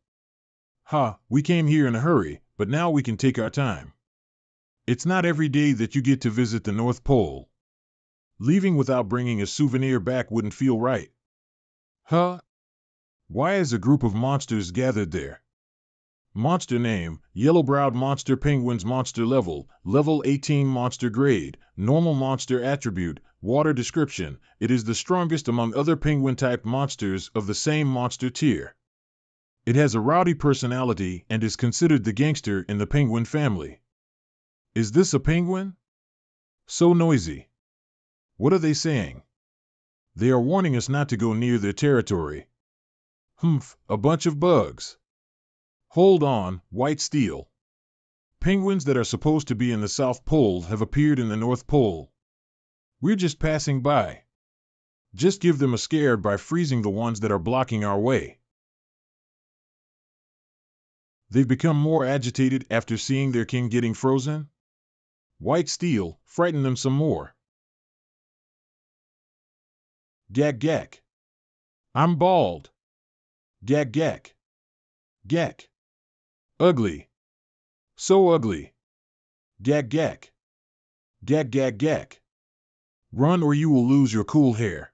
We came here in a hurry, but now we can take our time. It's not every day that you get to visit the North Pole. Leaving without bringing a souvenir back wouldn't feel right. Why is a group of monsters gathered there? Monster name, yellow-browed monster penguins. Monster level, level 18. Monster grade, normal. Monster attribute, water. Description, it is the strongest among other penguin-type monsters of the same monster tier. It has a rowdy personality and is considered the gangster in the penguin family. Is this a penguin? So noisy. What are they saying? They are warning us not to go near their territory. A bunch of bugs. Hold on, White Steel. Penguins that are supposed to be in the South Pole have appeared in the North Pole. We're just passing by. Just give them a scare by freezing the ones that are blocking our way. They've become more agitated after seeing their king getting frozen? White Steel, frighten them some more. Gak gak. I'm bald. Gak gak. Gak. Ugly. So ugly. Gak gak. Gak gak gak. Run or you will lose your cool hair.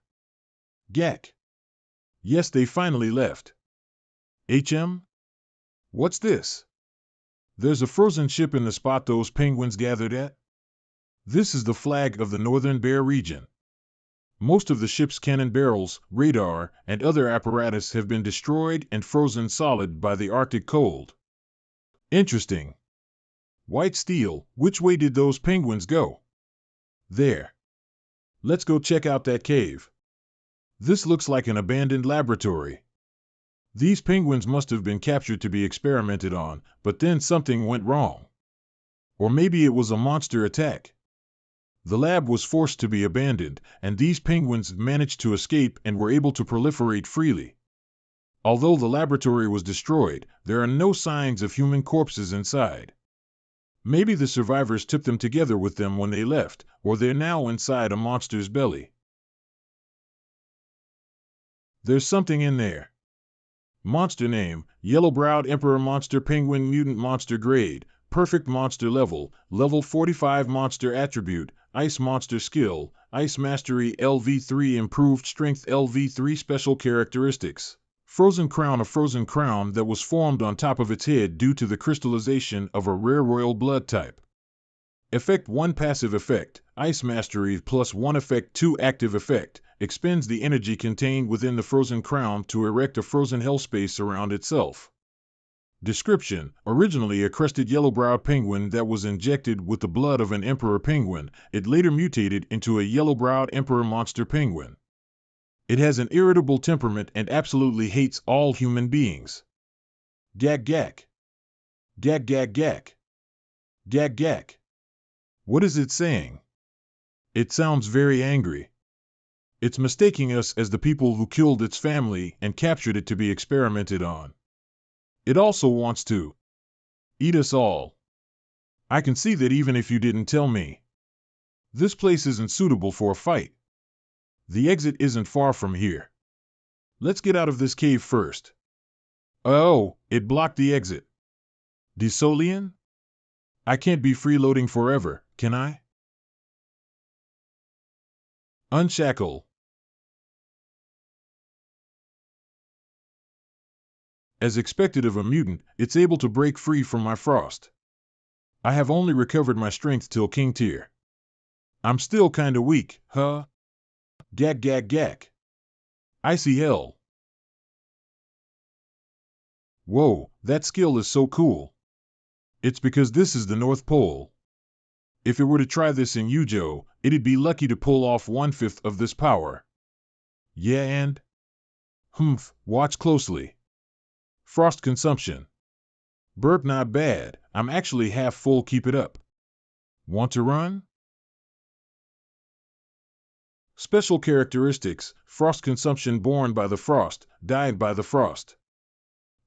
Gak. Yes, they finally left. What's this? There's a frozen ship in the spot those penguins gathered at. This is the flag of the Northern Bear region. Most of the ship's cannon barrels, radar, and other apparatus have been destroyed and frozen solid by the Arctic cold. Interesting. White Steel, which way did those penguins go? There. Let's go check out that cave. This looks like an abandoned laboratory. These penguins must have been captured to be experimented on, but then something went wrong. Or maybe it was a monster attack. The lab was forced to be abandoned, and these penguins managed to escape and were able to proliferate freely. Although the laboratory was destroyed, there are no signs of human corpses inside. Maybe the survivors took them together with them when they left, or they're now inside a monster's belly. There's something in there. Monster name: Yellow-browed Emperor Monster Penguin Mutant Monster Grade: Perfect Monster Level: Level 45 Monster Attribute: Ice Monster Skill: Ice Mastery LV3 Improved Strength LV3 Special Characteristics: Frozen Crown: a frozen crown that was formed on top of its head due to the crystallization of a rare royal blood type. Effect 1 Passive Effect: Ice Mastery plus 1 Effect 2 Active Effect: expends the energy contained within the frozen crown to erect a frozen hellspace around itself. Description: originally a crested yellow-browed penguin that was injected with the blood of an emperor penguin, it later mutated into a yellow-browed emperor monster penguin. It has an irritable temperament and absolutely hates all human beings. Gag gag. Gag gag gag. Gag gag. What is it saying? It sounds very angry. It's mistaking us as the people who killed its family and captured it to be experimented on. It also wants to eat us all. I can see that even if you didn't tell me. This place isn't suitable for a fight. The exit isn't far from here. Let's get out of this cave first. Oh, it blocked the exit. Desolian? I can't be freeloading forever, can I? Unshackle. As expected of a mutant, it's able to break free from my frost. I have only recovered my strength till King Tier. I'm still kinda weak, huh? Gag gag gag. Icy hell. Whoa, that skill is so cool. It's because this is the North Pole. If it were to try this in Yujo, it'd be lucky to pull off 1/5 of this power. Yeah, and? Watch closely. Frost consumption. Burp, not bad. I'm actually half full, keep it up. Want to run? Special characteristics: frost consumption born by the frost, died by the frost.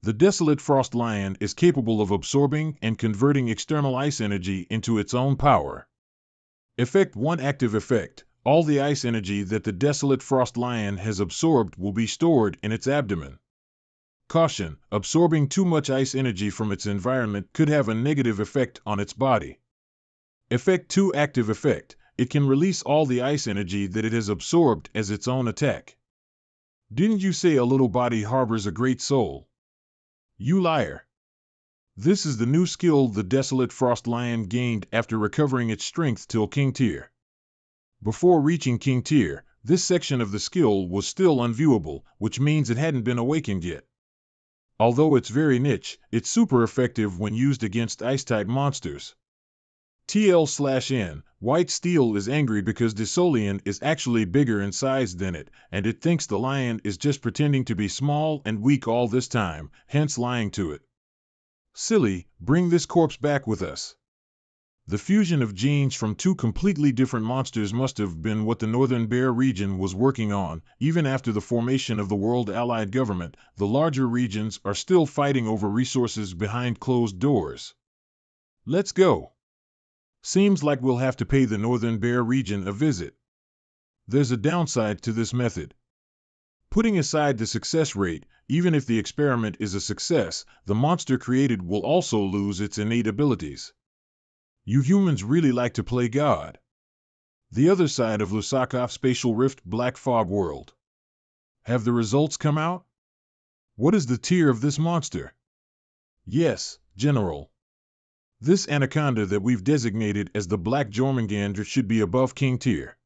The desolate frost lion is capable of absorbing and converting external ice energy into its own power. Effect 1 Active Effect: all the ice energy that the desolate frost lion has absorbed will be stored in its abdomen. Caution: absorbing too much ice energy from its environment could have a negative effect on its body. Effect 2 Active Effect: it can release all the ice energy that it has absorbed as its own attack. Didn't you say a little body harbors a great soul? You liar. This is the new skill the desolate frost lion gained after recovering its strength till King Tier. Before reaching King Tier, this section of the skill was still unviewable, which means it hadn't been awakened yet. Although it's very niche, it's super effective when used against ice-type monsters. TL/N, White Steel is angry because Desolian is actually bigger in size than it, and it thinks the lion is just pretending to be small and weak all this time, hence lying to it. Silly, bring this corpse back with us. The fusion of genes from two completely different monsters must have been what the Northern Bear region was working on. Even after the formation of the World Allied Government, the larger regions are still fighting over resources behind closed doors. Let's go. Seems like we'll have to pay the Northern Bear region a visit. There's a downside to this method. Putting aside the success rate, even if the experiment is a success, the monster created will also lose its innate abilities. You humans really like to play God. The other side of Lusaka Spatial Rift Black Fog World. Have the results come out? What is the tier of this monster? Yes, General. This anaconda that we've designated as the Black Jormungandr should be above King Tier.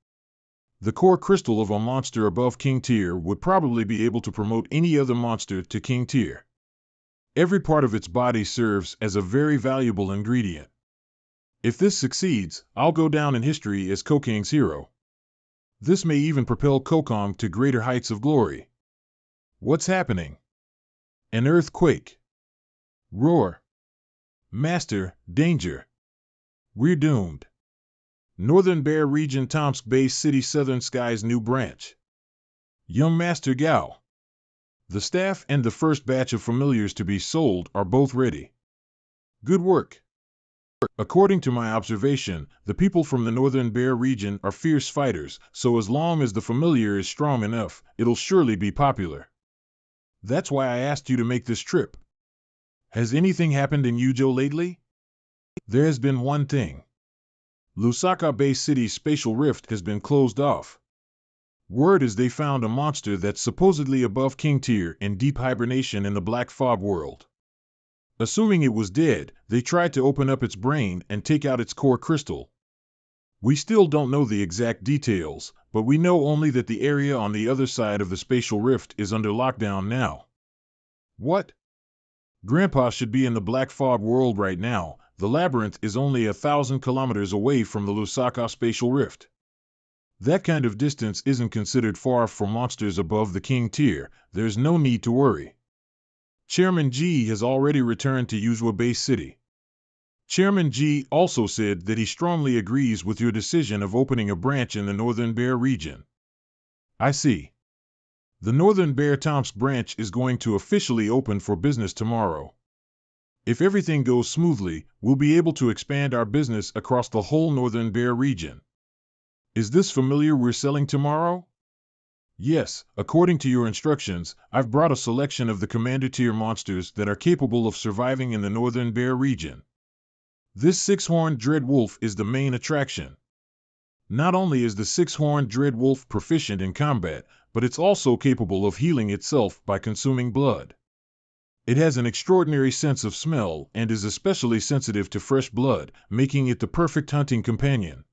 The core crystal of a monster above King Tier would probably be able to promote any other monster to King Tier. Every part of its body serves as a very valuable ingredient. If this succeeds, I'll go down in history as Kokang's hero. This may even propel Kokang to greater heights of glory. What's happening? An earthquake. Roar. Master, danger. We're doomed. Northern Bear Region Tomsk Base City Southern Skies New Branch. Young Master Gao. The staff and the first batch of familiars to be sold are both ready. Good work. According to my observation, the people from the Northern Bear region are fierce fighters, so as long as the familiar is strong enough, it'll surely be popular. That's why I asked you to make this trip. Has anything happened in Yujo lately? There has been one thing. Lusaka Bay City's spatial rift has been closed off. Word is they found a monster that's supposedly above king tier in deep hibernation in the Black Fog world. Assuming it was dead, they tried to open up its brain and take out its core crystal. We still don't know the exact details, but we know only that the area on the other side of the spatial rift is under lockdown now. What? Grandpa should be in the Black Fog world right now. The labyrinth is only 1,000 kilometers away from the Lusaka spatial rift. That kind of distance isn't considered far for monsters above the king tier. There's no need to worry. Chairman G has already returned to Yuzwa Bay City. Chairman G also said that he strongly agrees with your decision of opening a branch in the Northern Bear region. I see. The Northern Bear Tomsk branch is going to officially open for business tomorrow. If everything goes smoothly, we'll be able to expand our business across the whole Northern Bear region. Is this familiar we're selling tomorrow? Yes, according to your instructions, I've brought a selection of the commander tier monsters that are capable of surviving in the Northern Bear region. This six-horned dread wolf is the main attraction. Not only is the six-horned dread wolf proficient in combat, but it's also capable of healing itself by consuming blood. It has an extraordinary sense of smell and is especially sensitive to fresh blood, making it the perfect hunting companion.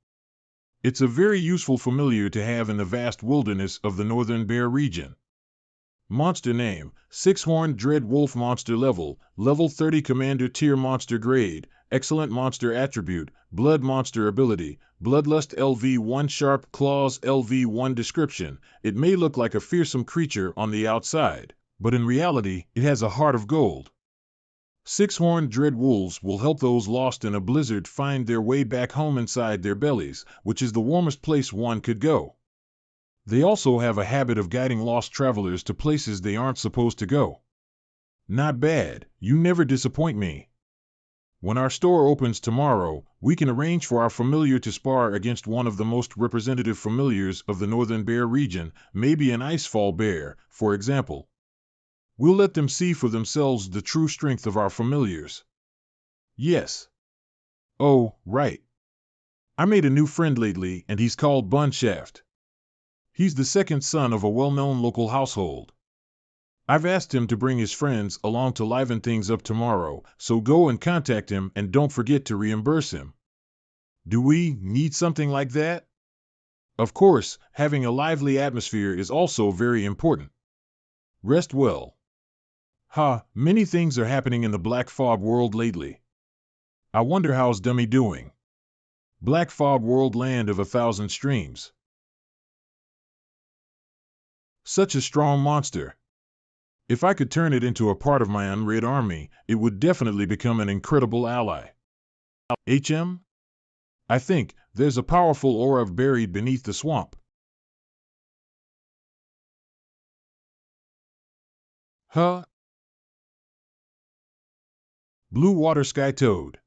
It's a very useful familiar to have in the vast wilderness of the Northern Bear region. Monster name, Six-Horned Dread Wolf. Monster level, level 30 Commander Tier. Monster grade, excellent. Monster attribute, Blood. Monster ability, Bloodlust. LV1 Sharp Claws. LV1 Description, it may look like a fearsome creature on the outside, but in reality, it has a heart of gold. Six-horned dread wolves will help those lost in a blizzard find their way back home inside their bellies, which is the warmest place one could go. They also have a habit of guiding lost travelers to places they aren't supposed to go. Not bad, you never disappoint me. When our store opens tomorrow, we can arrange for our familiar to spar against one of the most representative familiars of the Northern Bear region, maybe an Icefall bear, for example. We'll let them see for themselves the true strength of our familiars. Yes. Oh, right. I made a new friend lately and he's called Bunshaft. He's the second son of a well-known local household. I've asked him to bring his friends along to liven things up tomorrow, so go and contact him and don't forget to reimburse him. Do we need something like that? Of course, having a lively atmosphere is also very important. Rest well. Many things are happening in the Black Fog world lately. I wonder how's Dummy doing? Black Fog world, land of 1,000 streams. Such a strong monster. If I could turn it into a part of my unread army, it would definitely become an incredible ally. I think there's a powerful aura buried beneath the swamp. Blue water sky toad.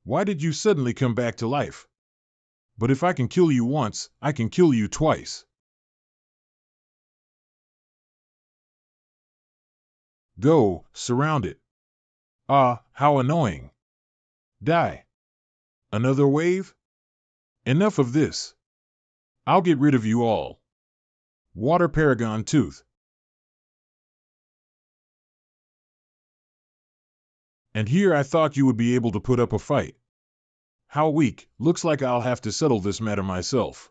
Why did you suddenly come back to life? But if I can kill you once, I can kill you twice. Go, surround it. How annoying. Die. Another wave? Enough of this. I'll get rid of you all. Water Paragon Tooth. And here I thought you would be able to put up a fight. How weak. Looks like I'll have to settle this matter myself.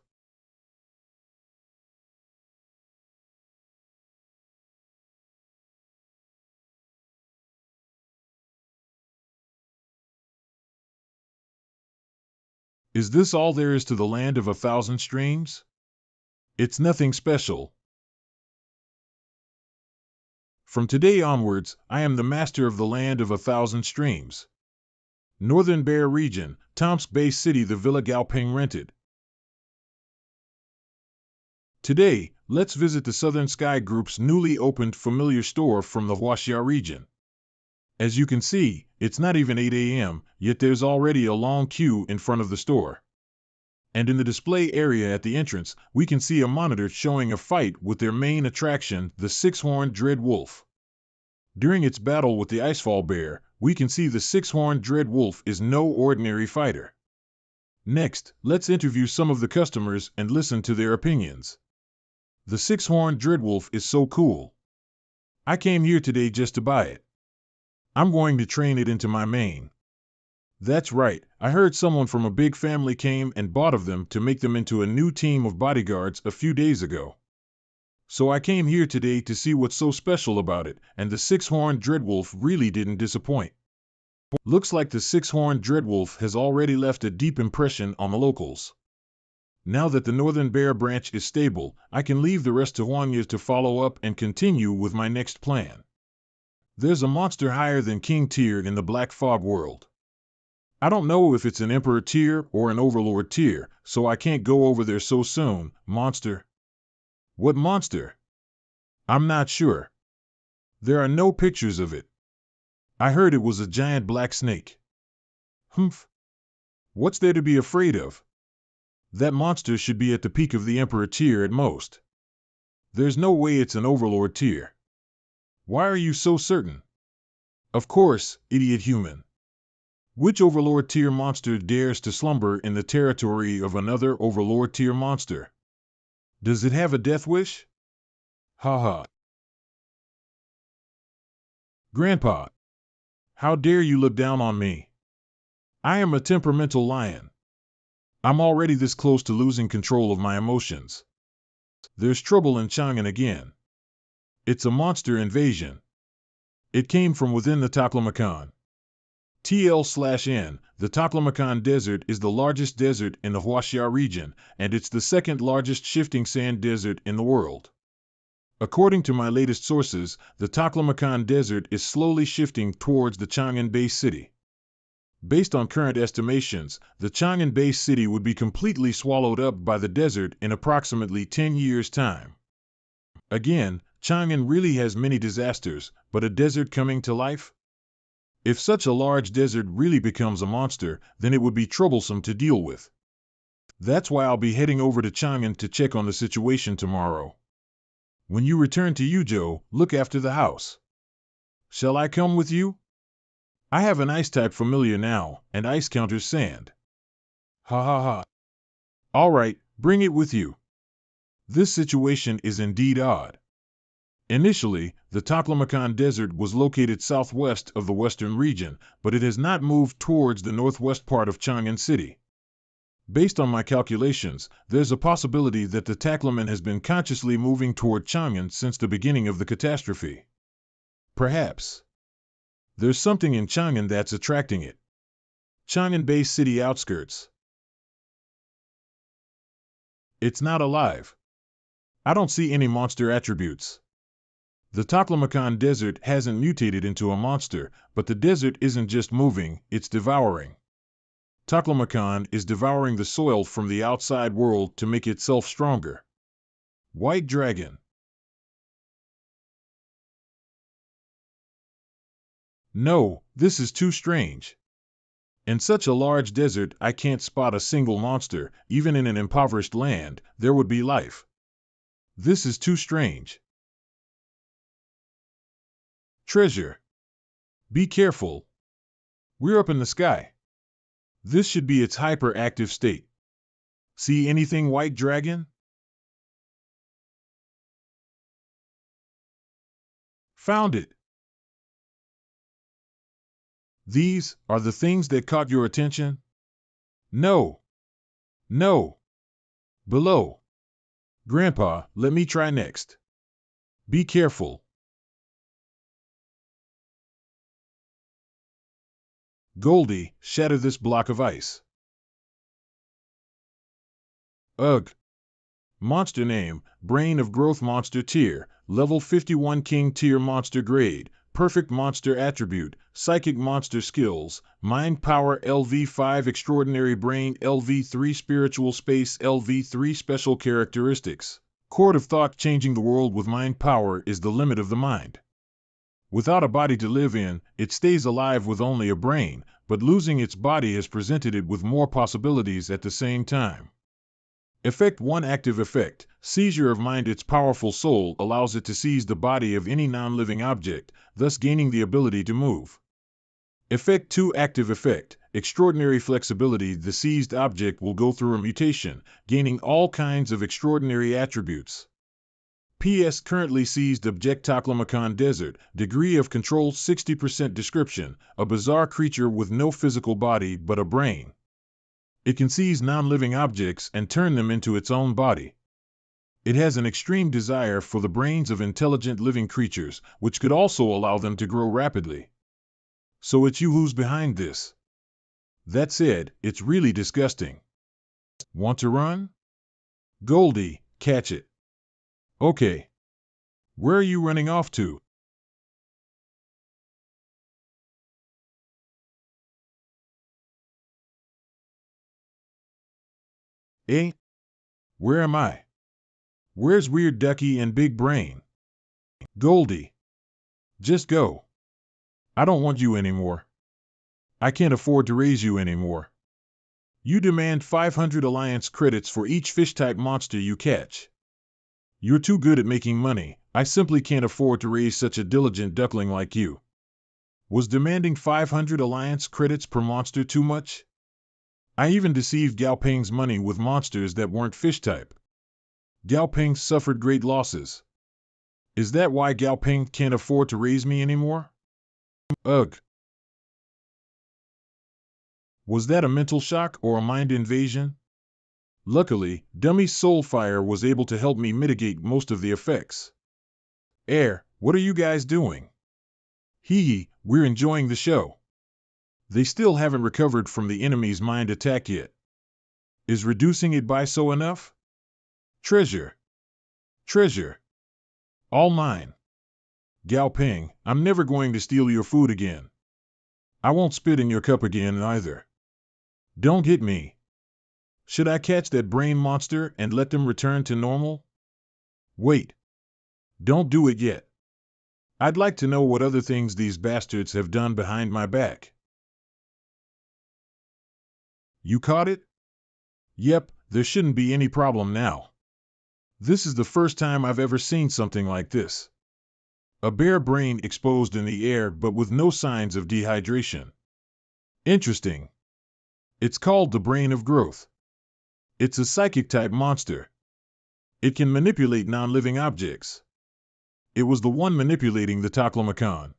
Is this all there is to the land of 1,000 streams? It's nothing special. From today onwards, I am the master of the land of 1,000 streams. Northern Bear region, Tomsk Bay City, the Villa Galping rented. Today, let's visit the Southern Sky Group's newly opened familiar store from the Huaxia region. As you can see, it's not even 8 a.m., yet there's already a long queue in front of the store. And in the display area at the entrance, we can see a monitor showing a fight with their main attraction, the six-horned dread wolf. During its battle with the Icefall Bear, we can see the six-horned dread wolf is no ordinary fighter. Next, let's interview some of the customers and listen to their opinions. The six-horned dreadwolf is so cool. I came here today just to buy it. I'm going to train it into my main. That's right, I heard someone from a big family came and bought of them to make them into a new team of bodyguards a few days ago. So I came here today to see what's so special about it, and the six-horned dreadwolf really didn't disappoint. Looks like the six-horned dreadwolf has already left a deep impression on the locals. Now that the Northern Bear branch is stable, I can leave the rest to Huanya to follow up and continue with my next plan. There's a monster higher than King tier in the Black Fog world. I don't know if it's an Emperor tier or an Overlord tier, so I can't go over there so soon. Monster? What monster? I'm not sure. There are no pictures of it. I heard it was a giant black snake. Humph. What's there to be afraid of? That monster should be at the peak of the Emperor tier at most. There's no way it's an Overlord tier. Why are you so certain? Of course, idiot human. Which Overlord tier monster dares to slumber in the territory of another Overlord tier monster? Does it have a death wish? Ha ha. Grandpa, how dare you look down on me? I am a temperamental lion. I'm already this close to losing control of my emotions. There's trouble in Chang'an again. It's a monster invasion. It came from within the Taklamakan. TL/N, the Taklamakan Desert is the largest desert in the Huaxia region, and it's the second largest shifting sand desert in the world. According to my latest sources, the Taklamakan Desert is slowly shifting towards the Chang'an base city. Based on current estimations, the Chang'an base city would be completely swallowed up by the desert in approximately 10 years' time. Again, Chang'an really has many disasters, but a desert coming to life? If such a large desert really becomes a monster, then it would be troublesome to deal with. That's why I'll be heading over to Chang'an to check on the situation tomorrow. When you return to Yuzhou, look after the house. Shall I come with you? I have an ice-type familiar now, and ice counters sand. Ha ha ha. All right, bring it with you. This situation is indeed odd. Initially, the Taklamakan Desert was located southwest of the western region, but it has not moved towards the northwest part of Chang'an City. Based on my calculations, there's a possibility that the Taklaman has been consciously moving toward Chang'an since the beginning of the catastrophe. Perhaps. There's something in Chang'an that's attracting it. Chang'an base city outskirts. It's not alive. I don't see any monster attributes. The Taklamakan Desert hasn't mutated into a monster, but the desert isn't just moving, it's devouring. Taklamakan is devouring the soil from the outside world to make itself stronger. White Dragon. No, this is too strange. In such a large desert, I can't spot a single monster. Even in an impoverished land, there would be life. This is too strange. Treasure. Be careful. We're up in the sky. This should be its hyperactive state. See anything, White Dragon? Found it. These are the things that caught your attention? No. No. Below. Grandpa, let me try next. Be careful. Goldie, shatter this block of ice. Ugh. Monster name, Brain of Growth Monster Tier, Level 51 King Tier Monster Grade, Perfect Monster Attribute, Psychic Monster Skills, Mind Power LV5 Extraordinary Brain LV3 Spiritual Space LV3 Special Characteristics, Chord of thought changing the world with mind power is the limit of the mind. Without a body to live in, it stays alive with only a brain, but losing its body has presented it with more possibilities at the same time. Effect 1 Active effect. Seizure of mind. Its powerful soul allows it to seize the body of any non-living object, thus gaining the ability to move. Effect 2 Active effect. Extraordinary flexibility. The seized object will go through a mutation, gaining all kinds of extraordinary attributes. PS. Currently seized object Taklamakan Desert. Degree of control 60%. Description. A bizarre creature with no physical body but a brain. It can seize non-living objects and turn them into its own body. It has an extreme desire for the brains of intelligent living creatures, which could also allow them to grow rapidly. So it's you who's behind this. That said, it's really disgusting. Want to run? Goldie, catch it. Okay. Where are you running off to? Eh? Where am I? Where's Weird Ducky and Big Brain? Goldie. Just go. I don't want you anymore. I can't afford to raise you anymore. You demand 500 Alliance credits for each fish-type monster you catch. You're too good at making money. I simply can't afford to raise such a diligent duckling like you. Was demanding 500 Alliance credits per monster too much? I even deceived Gao Peng's money with monsters that weren't fish-type. Gao Peng suffered great losses. Is that why Gao Peng can't afford to raise me anymore? Ugh. Was that a mental shock or a mind invasion? Luckily, Dummy Soulfire was able to help me mitigate most of the effects. What are you guys doing? Hee, we're enjoying the show. They still haven't recovered from the enemy's mind attack yet. Is reducing it by so enough? Treasure. Treasure. All mine. Gao Peng, I'm never going to steal your food again. I won't spit in your cup again either. Don't hit me. Should I catch that brain monster and let them return to normal? Wait. Don't do it yet. I'd like to know what other things these bastards have done behind my back. You caught it? Yep, there shouldn't be any problem now. This is the first time I've ever seen something like this. A bare brain exposed in the air but with no signs of dehydration. Interesting. It's called the Brain of Growth. It's a psychic-type monster. It can manipulate non-living objects. It was the one manipulating the Taklamakan.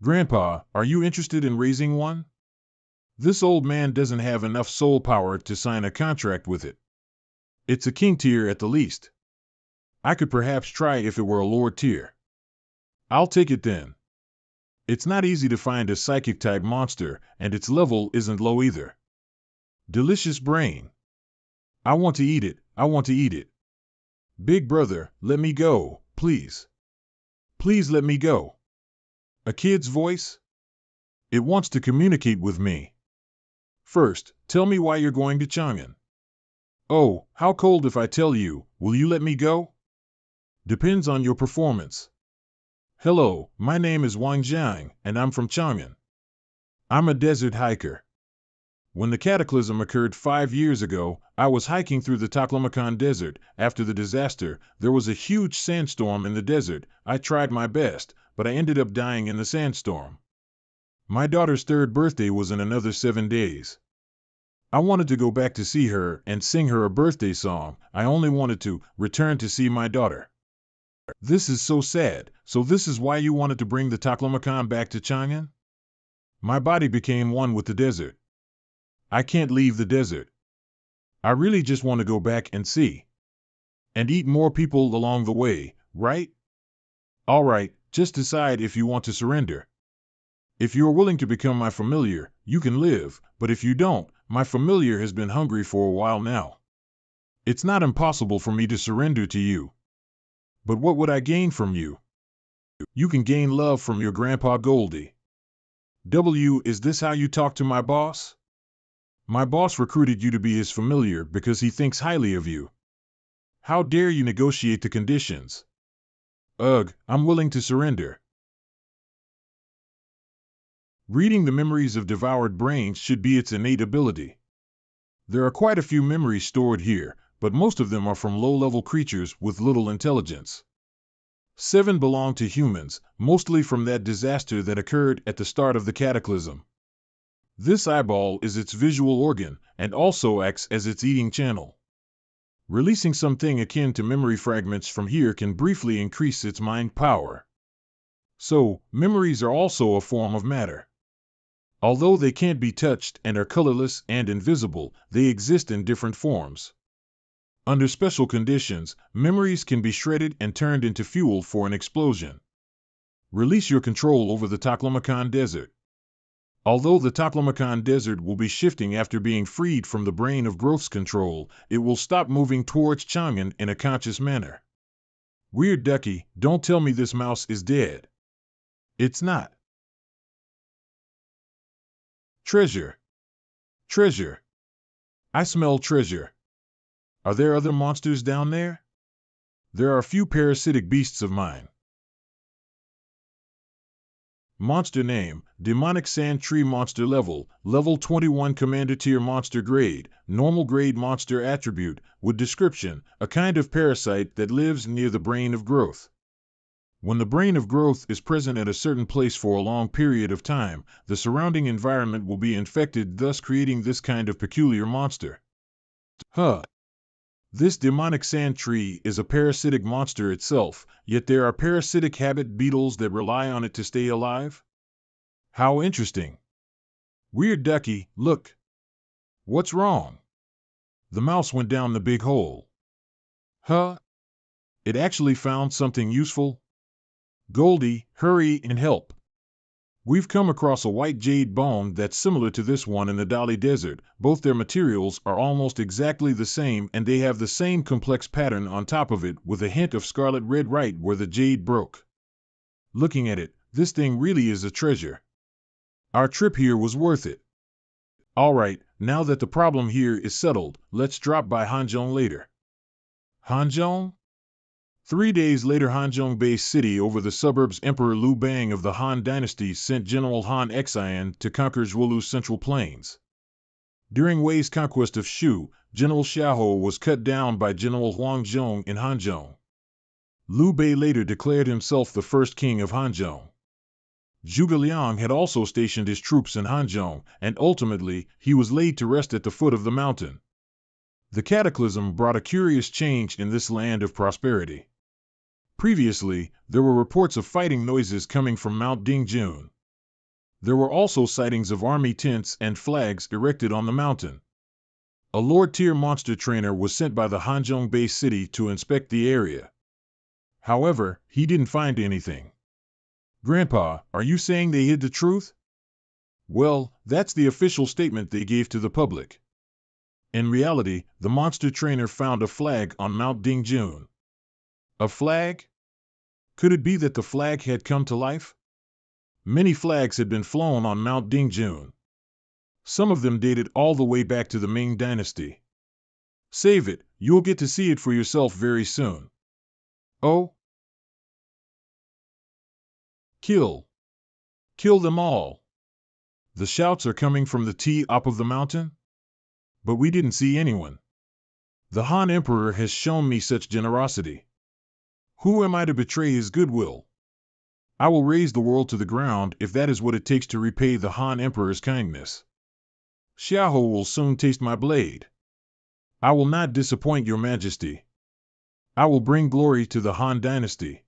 Grandpa, are you interested in raising one? This old man doesn't have enough soul power to sign a contract with it. It's a king tier at the least. I could perhaps try if it were a lord tier. I'll take it then. It's not easy to find a psychic-type monster, and its level isn't low either. Delicious brain. I want to eat it, I want to eat it. Big brother, let me go, please. Please let me go. A kid's voice? It wants to communicate with me. First, tell me why you're going to Chang'an. Oh, how cold if I tell you, will you let me go? Depends on your performance. Hello, my name is Wang Jiang, and I'm from Chang'an. I'm a desert hiker. When the cataclysm occurred 5 years ago, I was hiking through the Taklamakan Desert. After the disaster, there was a huge sandstorm in the desert. I tried my best, but I ended up dying in the sandstorm. My daughter's 3rd birthday was in another 7 days. I wanted to go back to see her and sing her a birthday song. I only wanted to return to see my daughter. This is so sad. So this is why you wanted to bring the Taklamakan back to Chang'an? My body became one with the desert. I can't leave the desert. I really just want to go back and see. And eat more people along the way, right? All right, just decide if you want to surrender. If you're willing to become my familiar, you can live, but if you don't, my familiar has been hungry for a while now. It's not impossible for me to surrender to you. But what would I gain from you? You can gain love from your grandpa Goldie. Is this how you talk to my boss? My boss recruited you to be his familiar because he thinks highly of you. How dare you negotiate the conditions? Ugh, I'm willing to surrender. Reading the memories of devoured brains should be its innate ability. There are quite a few memories stored here, but most of them are from low-level creatures with little intelligence. 7 belong to humans, mostly from that disaster that occurred at the start of the cataclysm. This eyeball is its visual organ, and also acts as its eating channel. Releasing something akin to memory fragments from here can briefly increase its mind power. So, memories are also a form of matter. Although they can't be touched and are colorless and invisible, they exist in different forms. Under special conditions, memories can be shredded and turned into fuel for an explosion. Release your control over the Taklamakan Desert. Although the Taklamakan Desert will be shifting after being freed from the brain of growth's control, it will stop moving towards Chang'an in a conscious manner. Weird Ducky, don't tell me this mouse is dead. It's not. Treasure. Treasure. I smell treasure. Are there other monsters down there? There are a few parasitic beasts of mine. Monster name, Demonic Sand Tree Monster Level, Level 21 Commander Tier Monster Grade, Normal Grade Monster Attribute, with description, a kind of parasite that lives near the brain of growth. When the brain of growth is present at a certain place for a long period of time, the surrounding environment will be infected, thus creating this kind of peculiar monster. This demonic sand tree is a parasitic monster itself, yet there are parasitic habit beetles that rely on it to stay alive? How interesting. Weird Ducky, look. What's wrong? The mouse went down the big hole. It actually found something useful? Goldie, hurry and help. We've come across a white jade bone that's similar to this one in the Dali Desert. Both their materials are almost exactly the same and they have the same complex pattern on top of it with a hint of scarlet red right where the jade broke. Looking at it, this thing really is a treasure. Our trip here was worth it. Alright, now that the problem here is settled, let's drop by Hanzhong later. Hanzhong? 3 days later, Hanzhong Bay City over the suburbs. Emperor Liu Bang of the Han Dynasty sent General Han Xian to conquer Zhuolu's central plains. During Wei's conquest of Shu, General Xiahou was cut down by General Huang Zhong in Hanzhong. Liu Bei later declared himself the first king of Hanzhong. Zhuge Liang had also stationed his troops in Hanzhong, and ultimately, he was laid to rest at the foot of the mountain. The cataclysm brought a curious change in this land of prosperity. Previously, there were reports of fighting noises coming from Mount Dingjun. There were also sightings of army tents and flags erected on the mountain. A Lord-tier monster trainer was sent by the Hanzhong Bay City to inspect the area. However, he didn't find anything. Grandpa, are you saying they hid the truth? Well, that's the official statement they gave to the public. In reality, the monster trainer found a flag on Mount Dingjun. A flag? Could it be that the flag had come to life? Many flags had been flown on Mount Dingjun. Some of them dated all the way back to the Ming Dynasty. Save it, you'll get to see it for yourself very soon. Oh? Kill. Kill them all. The shouts are coming from the top of the mountain? But we didn't see anyone. The Han Emperor has shown me such generosity. Who am I to betray his goodwill? I will raze the world to the ground if that is what it takes to repay the Han Emperor's kindness. Xiahou will soon taste my blade. I will not disappoint your majesty. I will bring glory to the Han Dynasty.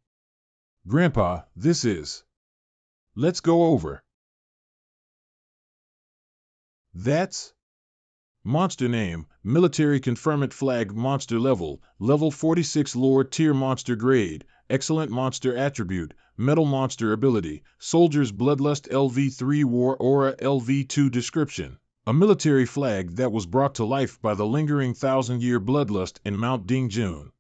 Grandpa, this is. Let's go over. That's monster name, military conferment flag monster level, level 46 Lord tier monster grade, excellent monster attribute, metal monster ability, soldier's bloodlust LV3 war aura LV2 description. A military flag that was brought to life by the lingering thousand-year bloodlust in Mount Dingjun.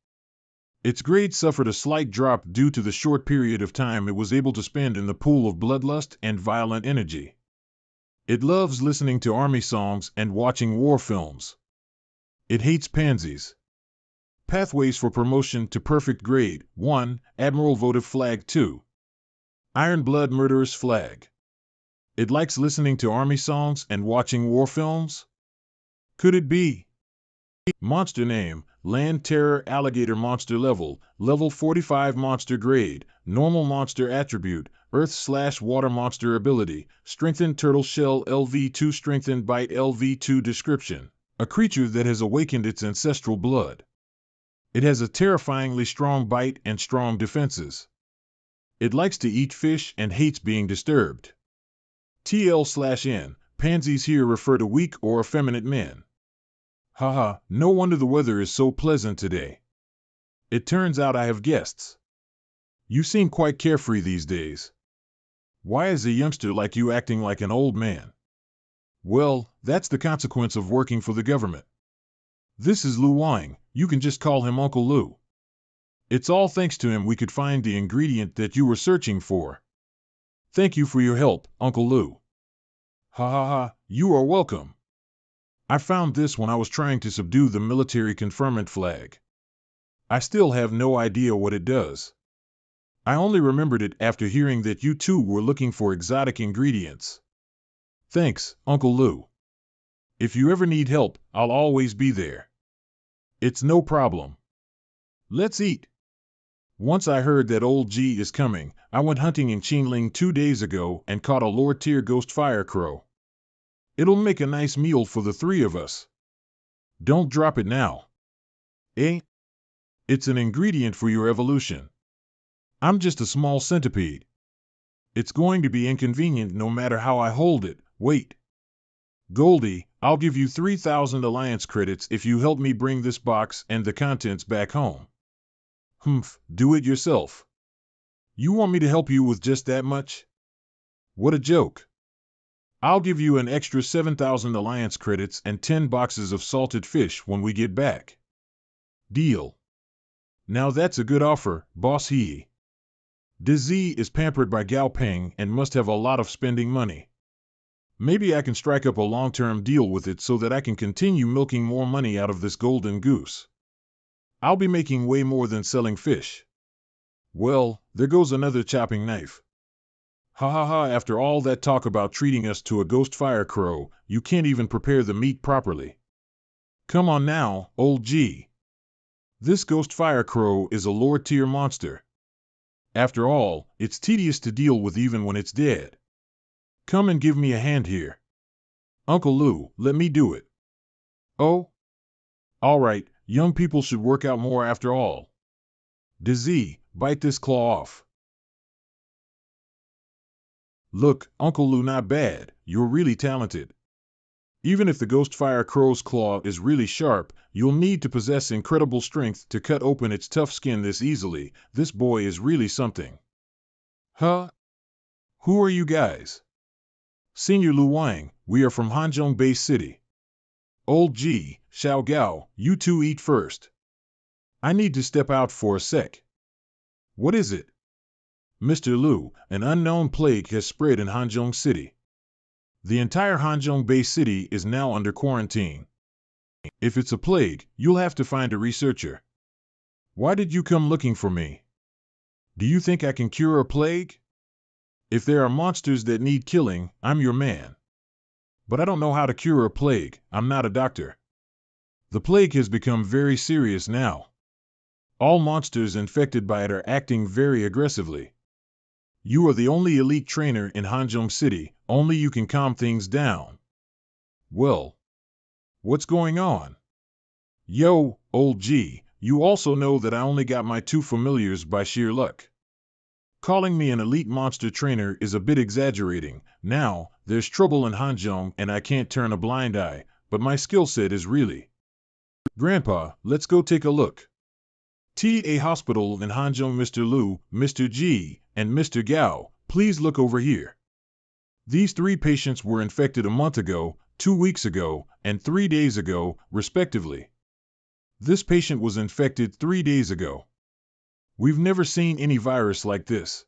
Its grade suffered a slight drop due to the short period of time it was able to spend in the pool of bloodlust and violent energy. It loves listening to army songs and watching war films. It hates pansies. Pathways for promotion to perfect grade. 1. Admiral votive flag. 2. Iron blood murderous flag. It likes listening to army songs and watching war films? Could it be? Monster name, Land Terror Alligator Monster Level, Level 45 Monster Grade, Normal Monster Attribute, Earth/Water Monster Ability, Strengthened Turtle Shell LV2 Strengthened Bite LV2 Description: a creature that has awakened its ancestral blood. It has a terrifyingly strong bite and strong defenses. It likes to eat fish and hates being disturbed. TL/N, pansies here refer to weak or effeminate men. Haha, no wonder the weather is so pleasant today. It turns out I have guests. You seem quite carefree these days. Why is a youngster like you acting like an old man? Well, that's the consequence of working for the government. This is Lu Wang, you can just call him Uncle Lu. It's all thanks to him we could find the ingredient that you were searching for. Thank you for your help, Uncle Lu. Ha ha ha, you are welcome. I found this when I was trying to subdue the military conferment flag. I still have no idea what it does. I only remembered it after hearing that you two were looking for exotic ingredients. Thanks, Uncle Lu. If you ever need help, I'll always be there. It's no problem. Let's eat. Once I heard that old G is coming, I went hunting in Qingling 2 days ago and caught a lower-tier ghost fire crow. It'll make a nice meal for the 3 of us. Don't drop it now. Eh? It's an ingredient for your evolution. I'm just a small centipede. It's going to be inconvenient no matter how I hold it. Wait. Goldie, I'll give you 3,000 alliance credits if you help me bring this box and the contents back home. Humph, do it yourself. You want me to help you with just that much? What a joke. I'll give you an extra 7,000 alliance credits and 10 boxes of salted fish when we get back. Deal. Now that's a good offer, boss he. Dizzy is pampered by Gao Peng and must have a lot of spending money. Maybe I can strike up a long-term deal with it so that I can continue milking more money out of this golden goose. I'll be making way more than selling fish. Well, there goes another chopping knife. Ha ha ha, after all that talk about treating us to a ghost fire crow, you can't even prepare the meat properly. Come on now, old G. This ghost fire crow is a lower-tier monster. After all, it's tedious to deal with even when it's dead. Come and give me a hand here. Uncle Lu, let me do it. Oh? All right, young people should work out more after all. Dizzy, bite this claw off. Look, Uncle Lu, not bad, you're really talented. Even if the ghost fire crow's claw is really sharp, you'll need to possess incredible strength to cut open its tough skin this easily. This boy is really something. Huh? Who are you guys? Senior Lu Wang, we are from Hanzhong Base City. Old G, Xiao Gao, you two eat first. I need to step out for a sec. What is it? Mr. Lu, an unknown plague has spread in Hanzhong City. The entire Hanzhong Bay City is now under quarantine. If it's a plague, you'll have to find a researcher. Why did you come looking for me? Do you think I can cure a plague? If there are monsters that need killing, I'm your man. But I don't know how to cure a plague, I'm not a doctor. The plague has become very serious now. All monsters infected by it are acting very aggressively. You are the only elite trainer in Hanzhong City, only you can calm things down. Well, what's going on? Yo, old G, you also know that I only got my 2 familiars by sheer luck. Calling me an elite monster trainer is a bit exaggerating. Now, there's trouble in Hanzhong and I can't turn a blind eye, but my skill set is really... Grandpa, let's go take a look. TA Hospital in Hanzhong. Mr. Lu, Mr. G, and Mr. Gao, please look over here. These 3 patients were infected a month ago, 2 weeks ago, and 3 days ago, respectively. This patient was infected 3 days ago. We've never seen any virus like this.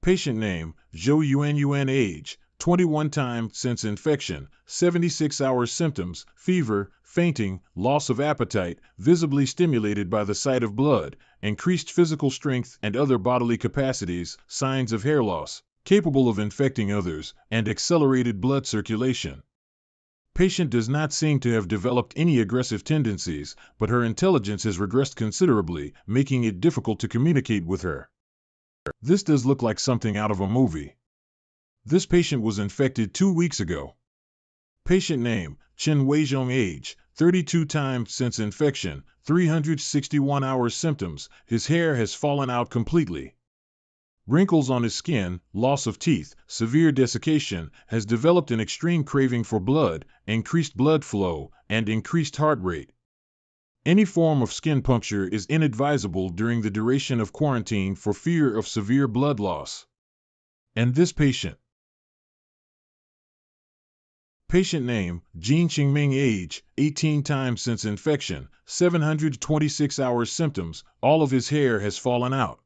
Patient name, Zhou Yuan, age, 21 times since infection, 76 hours symptoms, fever, fainting, loss of appetite, visibly stimulated by the sight of blood, increased physical strength and other bodily capacities, signs of hair loss, capable of infecting others, and accelerated blood circulation. Patient does not seem to have developed any aggressive tendencies, but her intelligence has regressed considerably, making it difficult to communicate with her. This does look like something out of a movie. This patient was infected 2 weeks ago. Patient name, Chen Weizhong, age, 32 times since infection, 361 hours symptoms, his hair has fallen out completely. Wrinkles on his skin, loss of teeth, severe desiccation, has developed an extreme craving for blood, increased blood flow, and increased heart rate. Any form of skin puncture is inadvisable during the duration of quarantine for fear of severe blood loss. And this patient. Patient name, Jean Qingming, age, 18 times since infection, 726 hours symptoms, all of his hair has fallen out.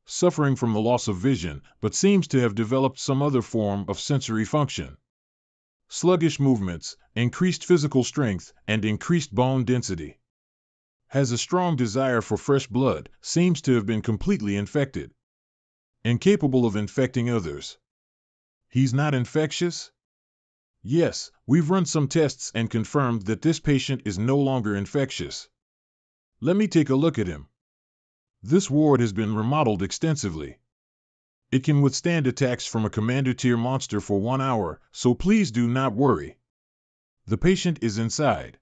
Suffering from the loss of vision, but seems to have developed some other form of sensory function. Sluggish movements, increased physical strength, and increased bone density. Has a strong desire for fresh blood, seems to have been completely infected. Incapable of infecting others. He's not infectious? Yes, we've run some tests and confirmed that this patient is no longer infectious. Let me take a look at him. This ward has been remodeled extensively. It can withstand attacks from a commander-tier monster for 1 hour, so please do not worry. The patient is inside.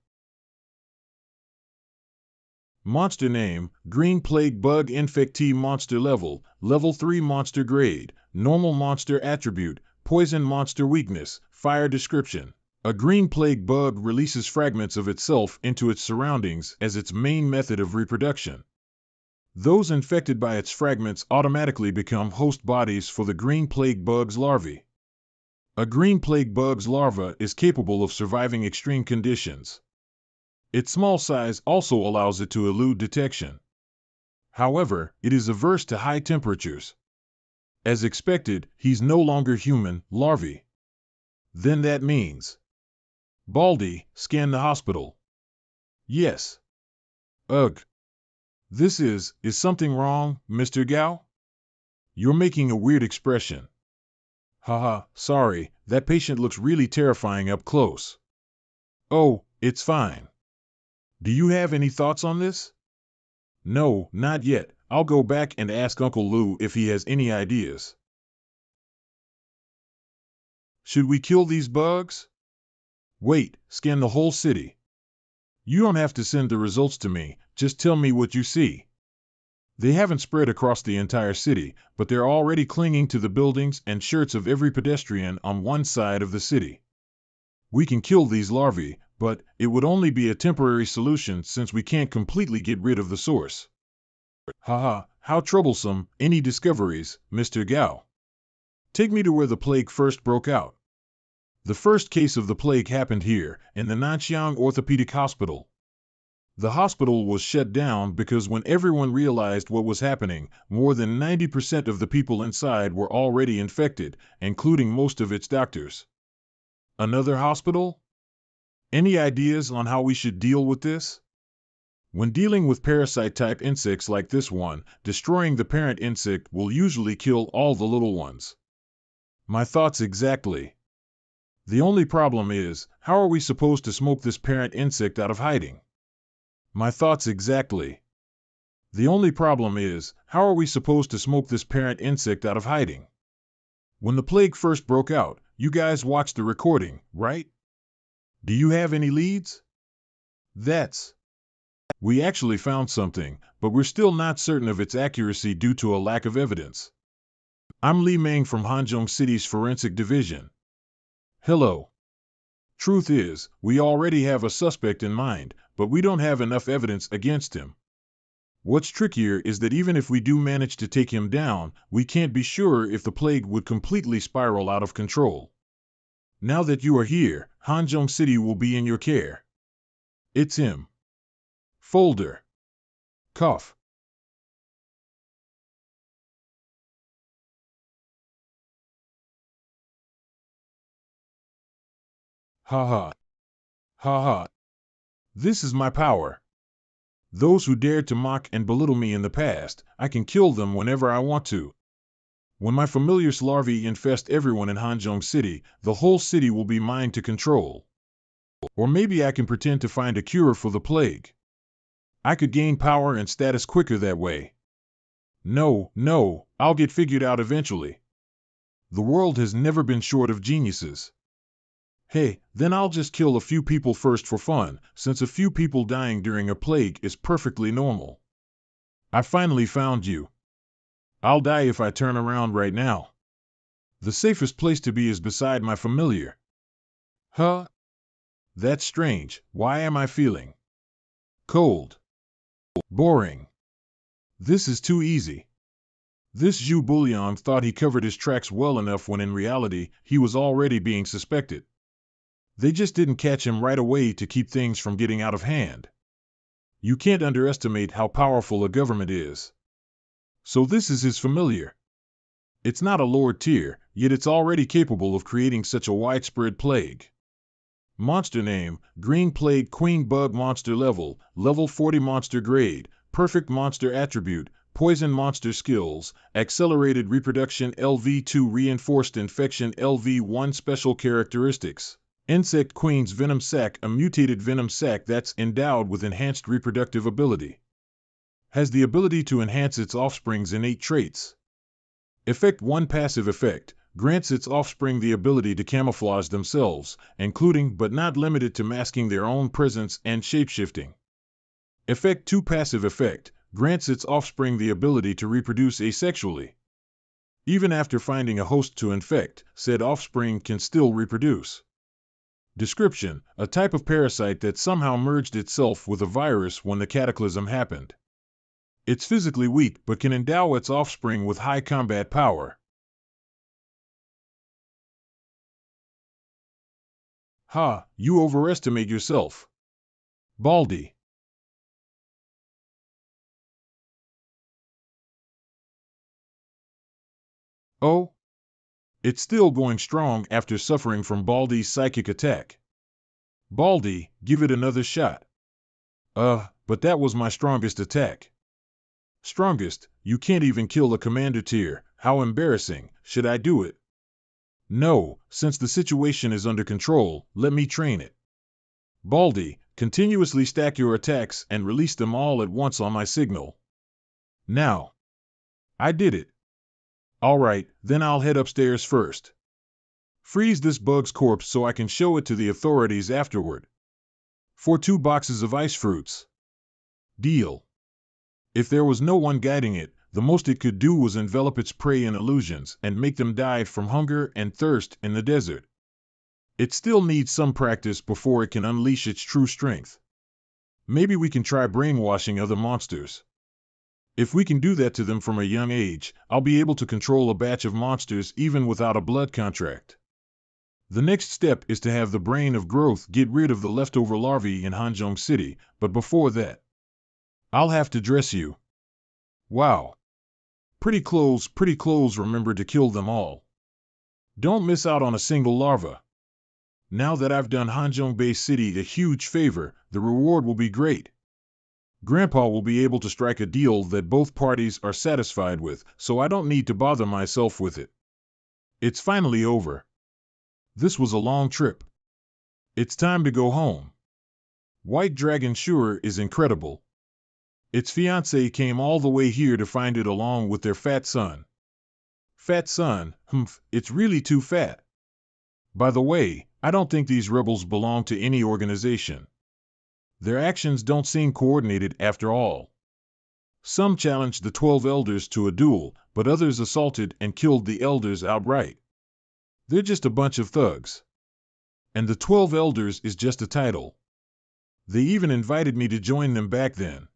Monster name, Green Plague Bug Infectee Monster Level, Level 3 Monster Grade, Normal Monster Attribute, Poison Monster Weakness, Fire Description. A green plague bug releases fragments of itself into its surroundings as its main method of reproduction. Those infected by its fragments automatically become host bodies for the green plague bug's larvae. A green plague bug's larva is capable of surviving extreme conditions. Its small size also allows it to elude detection. However, it is averse to high temperatures. As expected, he's no longer human, larvae. Then that means Baldy, scan the hospital. Yes. Ugh. This is something wrong, Mr. Gao? You're making a weird expression. Haha, sorry, that patient looks really terrifying up close. Oh, it's fine. Do you have any thoughts on this? No, not yet. I'll go back and ask Uncle Lou if he has any ideas. Should we kill these bugs? Wait, scan the whole city. You don't have to send the results to me, just tell me what you see. They haven't spread across the entire city, but they're already clinging to the buildings and shirts of every pedestrian on one side of the city. We can kill these larvae, but it would only be a temporary solution since we can't completely get rid of the source. Haha, how troublesome. Any discoveries, Mr. Gao? Take me to where the plague first broke out. The first case of the plague happened here, in the Nanxiang Orthopedic Hospital. The hospital was shut down because when everyone realized what was happening, more than 90% of the people inside were already infected, including most of its doctors. Another hospital? Any ideas on how we should deal with this? When dealing with parasite-type insects like this one, destroying the parent insect will usually kill all the little ones. My thoughts exactly. The only problem is, how are we supposed to smoke this parent insect out of hiding? My thoughts exactly. The only problem is, how are we supposed to smoke this parent insect out of hiding? When the plague first broke out, you guys watched the recording, right? Do you have any leads? We actually found something, but we're still not certain of its accuracy due to a lack of evidence. I'm Li Meng from Hanzhong City's Forensic Division. Hello. Truth is, we already have a suspect in mind, but we don't have enough evidence against him. What's trickier is that even if we do manage to take him down, we can't be sure if the plague would completely spiral out of control. Now that you are here, Hanzhong City will be in your care. It's him. Folder. Cough. Ha ha. Ha ha. This is my power. Those who dared to mock and belittle me in the past, I can kill them whenever I want to. When my familiar's larvae infest everyone in Hanjong City, the whole city will be mine to control. Or maybe I can pretend to find a cure for the plague. I could gain power and status quicker that way. No, I'll get figured out eventually. The world has never been short of geniuses. Hey, then I'll just kill a few people first for fun, since a few people dying during a plague is perfectly normal. I finally found you. I'll die if I turn around right now. The safest place to be is beside my familiar. Huh? That's strange. Why am I feeling cold? Boring. This is too easy. This Zhu Buliang thought he covered his tracks well enough when in reality, he was already being suspected. They just didn't catch him right away to keep things from getting out of hand. You can't underestimate how powerful a government is. So this is his familiar. It's not a lower tier, yet it's already capable of creating such a widespread plague. Monster name, Green Plague Queen Bug Monster Level, Level 40 Monster Grade, Perfect Monster Attribute, Poison Monster Skills, Accelerated Reproduction LV2 Reinforced Infection LV1 Special Characteristics. Insect Queen's Venom Sac, a mutated venom sac that's endowed with enhanced reproductive ability. Has the ability to enhance its offspring's innate traits. Effect 1 Passive Effect, grants its offspring the ability to camouflage themselves, including but not limited to masking their own presence and shapeshifting. Effect 2 Passive Effect, grants its offspring the ability to reproduce asexually. Even after finding a host to infect, said offspring can still reproduce. Description: a type of parasite that somehow merged itself with a virus when the cataclysm happened. It's physically weak but can endow its offspring with high combat power. Ha, you overestimate yourself. Baldy. Oh? It's still going strong after suffering from Baldy's psychic attack. Baldy, give it another shot. But that was my strongest attack. Strongest? You can't even kill a commander tier. How embarrassing. Should I do it? No, since the situation is under control, let me train it. Baldy, continuously stack your attacks and release them all at once on my signal. Now. I did it. Alright, then I'll head upstairs first. Freeze this bug's corpse so I can show it to the authorities afterward. For 2 boxes of ice fruits. Deal. If there was no one guiding it, the most it could do was envelop its prey in illusions and make them die from hunger and thirst in the desert. It still needs some practice before it can unleash its true strength. Maybe we can try brainwashing other monsters. If we can do that to them from a young age, I'll be able to control a batch of monsters even without a blood contract. The next step is to have the brain of growth get rid of the leftover larvae in Hanjong City, but before that, I'll have to dress you. Wow. Pretty clothes, remember to kill them all. Don't miss out on a single larva. Now that I've done Hanjong Bay City a huge favor, the reward will be great. Grandpa will be able to strike a deal that both parties are satisfied with, so I don't need to bother myself with it. It's finally over. This was a long trip. It's time to go home. White Dragon sure is incredible. Its fiancé came all the way here to find it along with their fat son. Fat son, it's really too fat. By the way, I don't think these rebels belong to any organization. Their actions don't seem coordinated after all. Some challenged the 12 elders to a duel, but others assaulted and killed the elders outright. They're just a bunch of thugs. And the 12 elders is just a title. They even invited me to join them back then.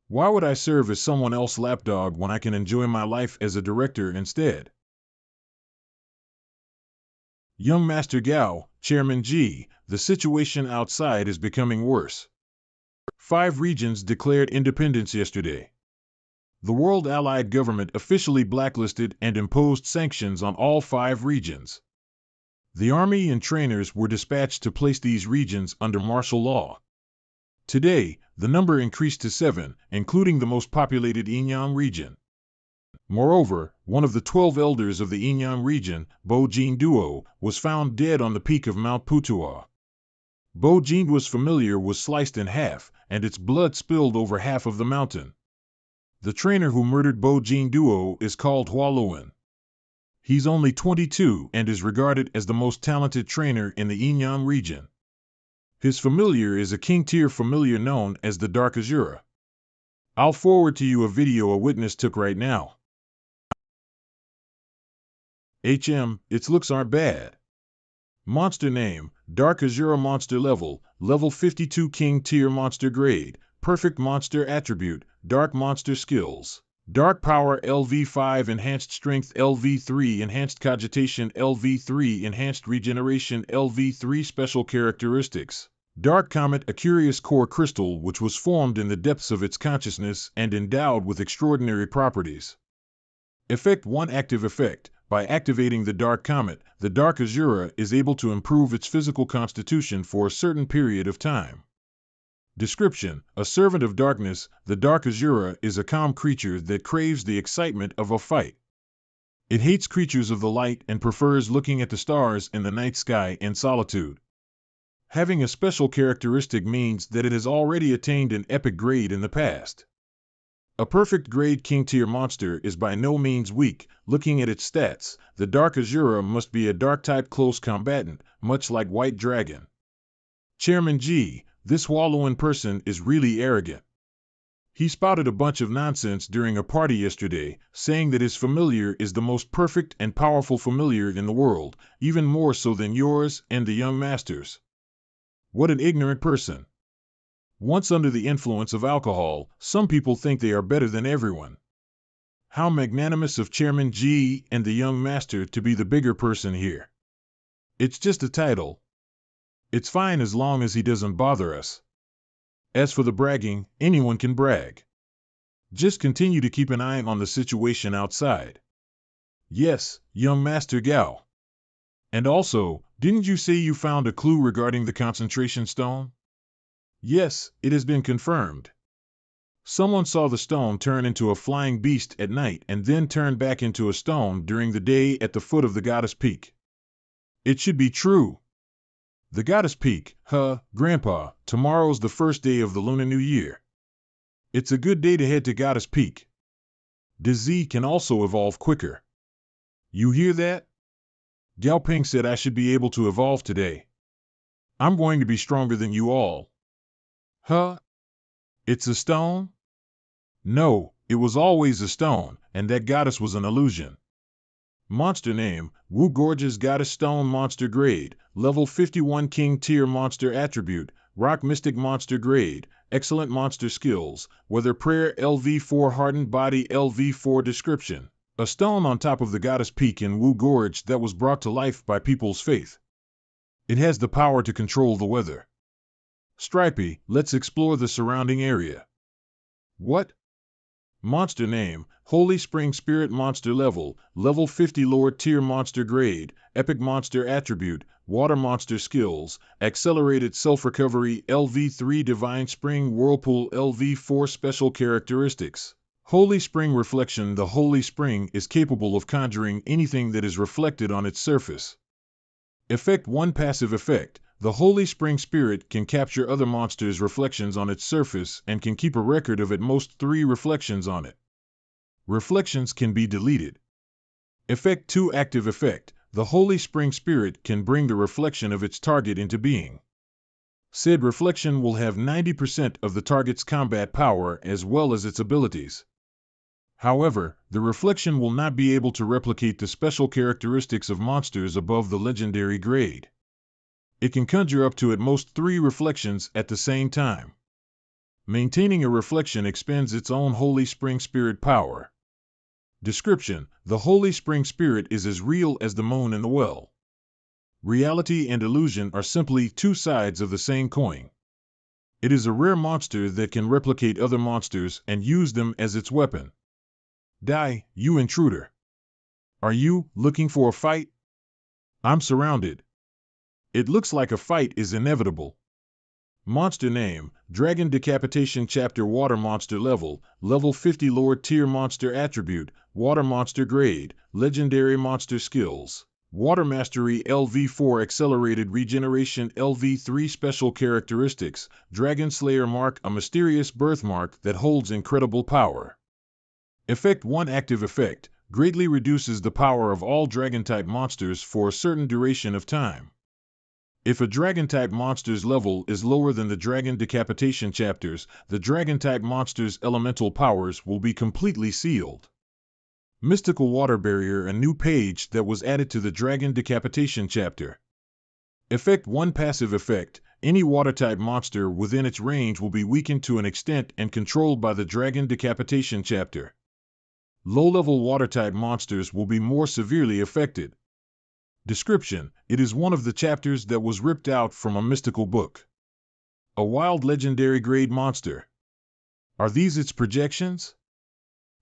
Why would I serve as someone else's lapdog when I can enjoy my life as a director instead? Young Master Gao, Chairman G, the situation outside is becoming worse. 5 regions declared independence yesterday. The World Allied Government officially blacklisted and imposed sanctions on all 5 regions. The army and trainers were dispatched to place these regions under martial law. Today, the number increased to 7, including the most populated Inyang region. Moreover, one of the 12 elders of the Inyang region, Bo-jin Duo, was found dead on the peak of Mount Putua. Bo-jin's familiar was sliced in half, and its blood spilled over half of the mountain. The trainer who murdered Bo-jin Duo is called Hualuan. He's only 22 and is regarded as the most talented trainer in the Inyang region. His familiar is a king-tier familiar known as the Dark Azura. I'll forward to you a video a witness took right now. Its looks aren't bad. Monster name, Dark Azura monster level 52 king-tier monster grade, perfect monster attribute, dark monster skills. Dark Power LV5 Enhanced Strength LV3 Enhanced Cogitation LV3 Enhanced Regeneration LV3 Special Characteristics. Dark Comet, a curious core crystal which was formed in the depths of its consciousness and endowed with extraordinary properties. Effect 1 Active Effect. By activating the Dark Comet, the Dark Azura is able to improve its physical constitution for a certain period of time. Description: a servant of darkness, the Dark Azura is a calm creature that craves the excitement of a fight. It hates creatures of the light and prefers looking at the stars in the night sky in solitude. Having a special characteristic means that it has already attained an epic grade in the past. A perfect grade king-tier monster is by no means weak. Looking at its stats, the Dark Azura must be a dark-type close combatant, much like White Dragon. Chairman G, this Hualuan person is really arrogant. He spouted a bunch of nonsense during a party yesterday, saying that his familiar is the most perfect and powerful familiar in the world, even more so than yours and the young masters. What an ignorant person. Once under the influence of alcohol, some people think they are better than everyone. How magnanimous of Chairman G and the young master to be the bigger person here. It's just a title. It's fine as long as he doesn't bother us. As for the bragging, anyone can brag. Just continue to keep an eye on the situation outside. Yes, young Master Gao. And also, didn't you say you found a clue regarding the concentration stone? Yes, it has been confirmed. Someone saw the stone turn into a flying beast at night and then turn back into a stone during the day at the foot of the Goddess Peak. It should be true. The Goddess Peak, Grandpa, tomorrow's the first day of the Lunar New Year. It's a good day to head to Goddess Peak. DZ can also evolve quicker. You hear that? Gao Ping said I should be able to evolve today. I'm going to be stronger than you all. It's a stone? No, it was always a stone, and that goddess was an illusion. Monster name, Wu Gorgeous Goddess Stone Monster Grade, Level 51 King Tier Monster Attribute, Rock Mystic Monster Grade, Excellent Monster Skills, Weather Prayer LV4 Hardened Body LV4 Description. A stone on top of the Goddess Peak in Wu Gorge that was brought to life by people's faith. It has the power to control the weather. Stripey, let's explore the surrounding area. What? Monster name, Holy Spring Spirit Monster Level, Level 50 Lower Tier Monster Grade, Epic Monster Attribute, Water Monster Skills, Accelerated Self-Recovery LV3 Divine Spring Whirlpool LV4 Special Characteristics. Holy Spring Reflection. The Holy Spring is capable of conjuring anything that is reflected on its surface. Effect 1 Passive Effect. The Holy Spring Spirit can capture other monsters' reflections on its surface and can keep a record of at most 3 reflections on it. Reflections can be deleted. Effect 2 Active Effect. The Holy Spring Spirit can bring the reflection of its target into being. Said reflection will have 90% of the target's combat power as well as its abilities. However, the reflection will not be able to replicate the special characteristics of monsters above the legendary grade. It can conjure up to at most 3 reflections at the same time. Maintaining a reflection expends its own Holy Spring Spirit power. Description: the Holy Spring Spirit is as real as the moon and the well. Reality and illusion are simply 2 sides of the same coin. It is a rare monster that can replicate other monsters and use them as its weapon. Die, you intruder. Are you looking for a fight? I'm surrounded. It looks like a fight is inevitable. Monster name, Dragon Decapitation Chapter Water Monster Level, Level 50 Lower Tier Monster Attribute, Water Monster Grade, Legendary Monster Skills. Water Mastery LV4 Accelerated Regeneration LV3 Special Characteristics, Dragon Slayer Mark, a mysterious birthmark that holds incredible power. Effect 1 Active effect, greatly reduces the power of all Dragon-type monsters for a certain duration of time. If a Dragon-type monster's level is lower than the Dragon Decapitation chapters, the Dragon-type monster's elemental powers will be completely sealed. Mystical Water Barrier, a new page that was added to the Dragon Decapitation chapter. Effect 1 Passive effect, any water-type monster within its range will be weakened to an extent and controlled by the Dragon Decapitation chapter. Low-level water-type monsters will be more severely affected. Description: it is one of the chapters that was ripped out from a mystical book. A wild legendary grade monster. Are these its projections?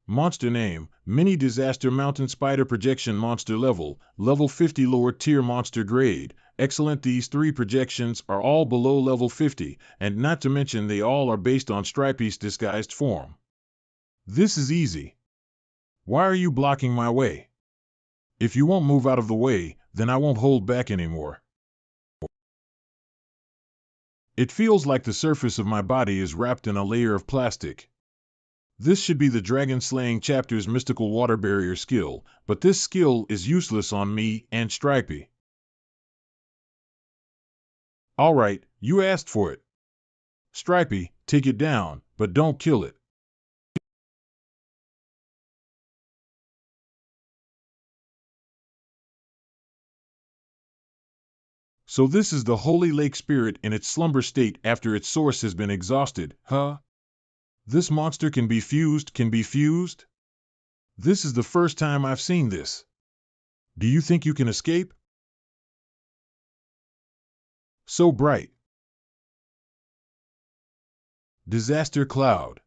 Monster name, Mini Disaster Mountain Spider Projection Monster Level, Level 50 Lower Tier Monster Grade. Excellent. These 3 projections are all below level 50, and not to mention they all are based on Stripey's disguised form. This is easy. Why are you blocking my way? If you won't move out of the way, then I won't hold back anymore. It feels like the surface of my body is wrapped in a layer of plastic. This should be the Dragon Slaying chapter's mystical water barrier skill, but this skill is useless on me and Stripey. Alright, you asked for it. Stripey, take it down, but don't kill it. So this is the Holy Lake Spirit in its slumber state after its source has been exhausted, huh? This monster can be fused? This is the first time I've seen this. Do you think you can escape? So bright. Disaster Cloud.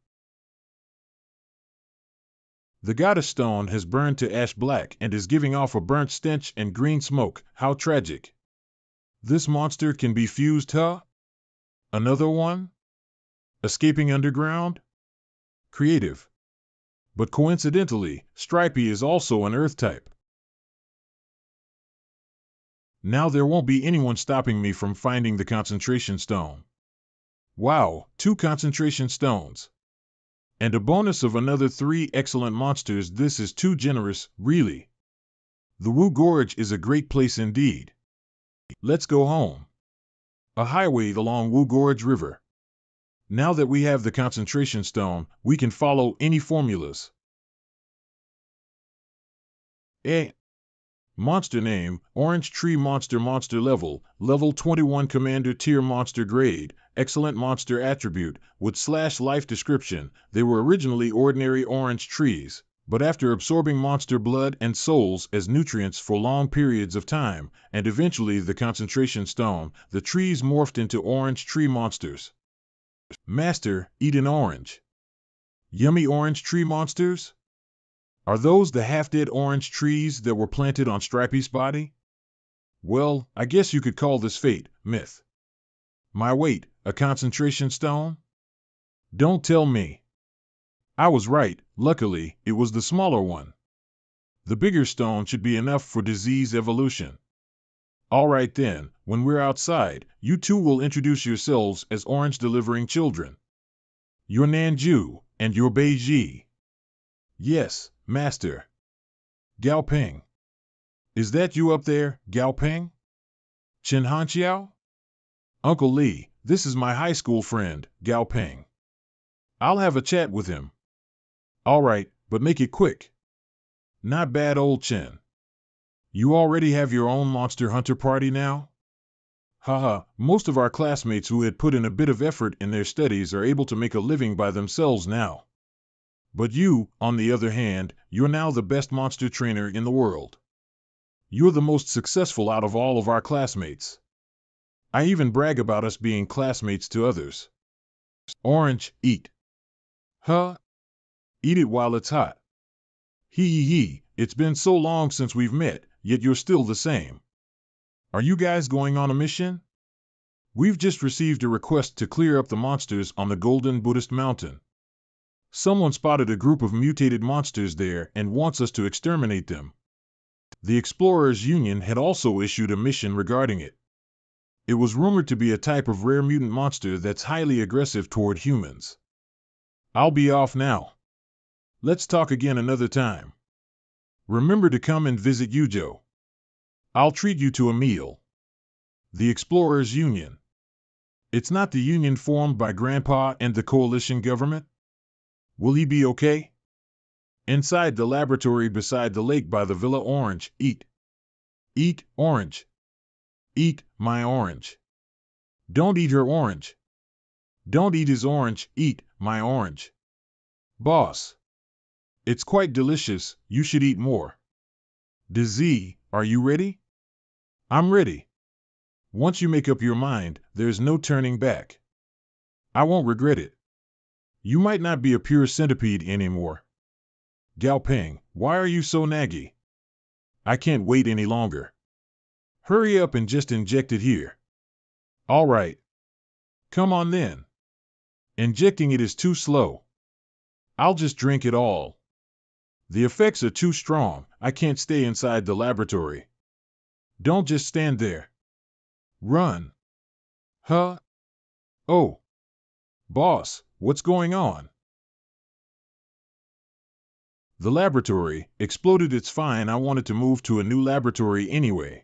The goddess stone has burned to ash black and is giving off a burnt stench and green smoke. How tragic. This monster can be fused, huh? Another one? Escaping underground? Creative. But coincidentally, Stripey is also an earth type. Now there won't be anyone stopping me from finding the concentration stone. Wow, 2 concentration stones. And a bonus of another 3 excellent monsters. This is too generous, really. The Wu Gorge is a great place indeed. Let's go home. A highway along Wu Gorge River. Now that we have the concentration stone, we can follow any formulas. Monster name, Orange Tree Monster. Monster level, Level 21 Commander Tier Monster Grade, Excellent Monster Attribute, with /life description. They were originally ordinary orange trees, but after absorbing monster blood and souls as nutrients for long periods of time, and eventually the concentration stone, the trees morphed into orange tree monsters. Master, eat an orange. Yummy orange tree monsters? Are those the half-dead orange trees that were planted on Stripey's body? Well, I guess you could call this fate, myth. My weight, a concentration stone? Don't tell me. I was right, luckily, it was the smaller one. The bigger stone should be enough for disease evolution. Alright then, when we're outside, you two will introduce yourselves as orange-delivering children. You're Nanju, and you're Beige. Yes, Master. Gao Ping. Is that you up there, Gao Ping? Chen Hanqiao? Uncle Li, this is my high school friend, Gao Ping. I'll have a chat with him. Alright, but make it quick. Not bad, old Chen. You already have your own monster hunter party now? Haha, most of our classmates who had put in a bit of effort in their studies are able to make a living by themselves now. But you, on the other hand, you're now the best monster trainer in the world. You're the most successful out of all of our classmates. I even brag about us being classmates to others. Orange, eat. Huh? Eat it while it's hot. Hee, it's been so long since we've met, yet you're still the same. Are you guys going on a mission? We've just received a request to clear up the monsters on the Golden Buddhist Mountain. Someone spotted a group of mutated monsters there and wants us to exterminate them. The Explorers Union had also issued a mission regarding it. It was rumored to be a type of rare mutant monster that's highly aggressive toward humans. I'll be off now. Let's talk again another time. Remember to come and visit Yujo. I'll treat you to a meal. The Explorers Union. It's not the union formed by Grandpa and the coalition government? Will he be okay? Inside the laboratory beside the lake by the Villa Orange, eat. Eat orange. Eat my orange. Don't eat her orange. Don't eat his orange, eat my orange. Boss. It's quite delicious, you should eat more. Bease, are you ready? I'm ready. Once you make up your mind, there's no turning back. I won't regret it. You might not be a pure centipede anymore. Gao Peng, why are you so naggy? I can't wait any longer. Hurry up and just inject it here. All right. Come on then. Injecting it is too slow. I'll just drink it all. The effects are too strong, I can't stay inside the laboratory. Don't just stand there. Run. Huh? Oh. Boss, what's going on? The laboratory exploded. It's fine, I wanted to move to a new laboratory anyway.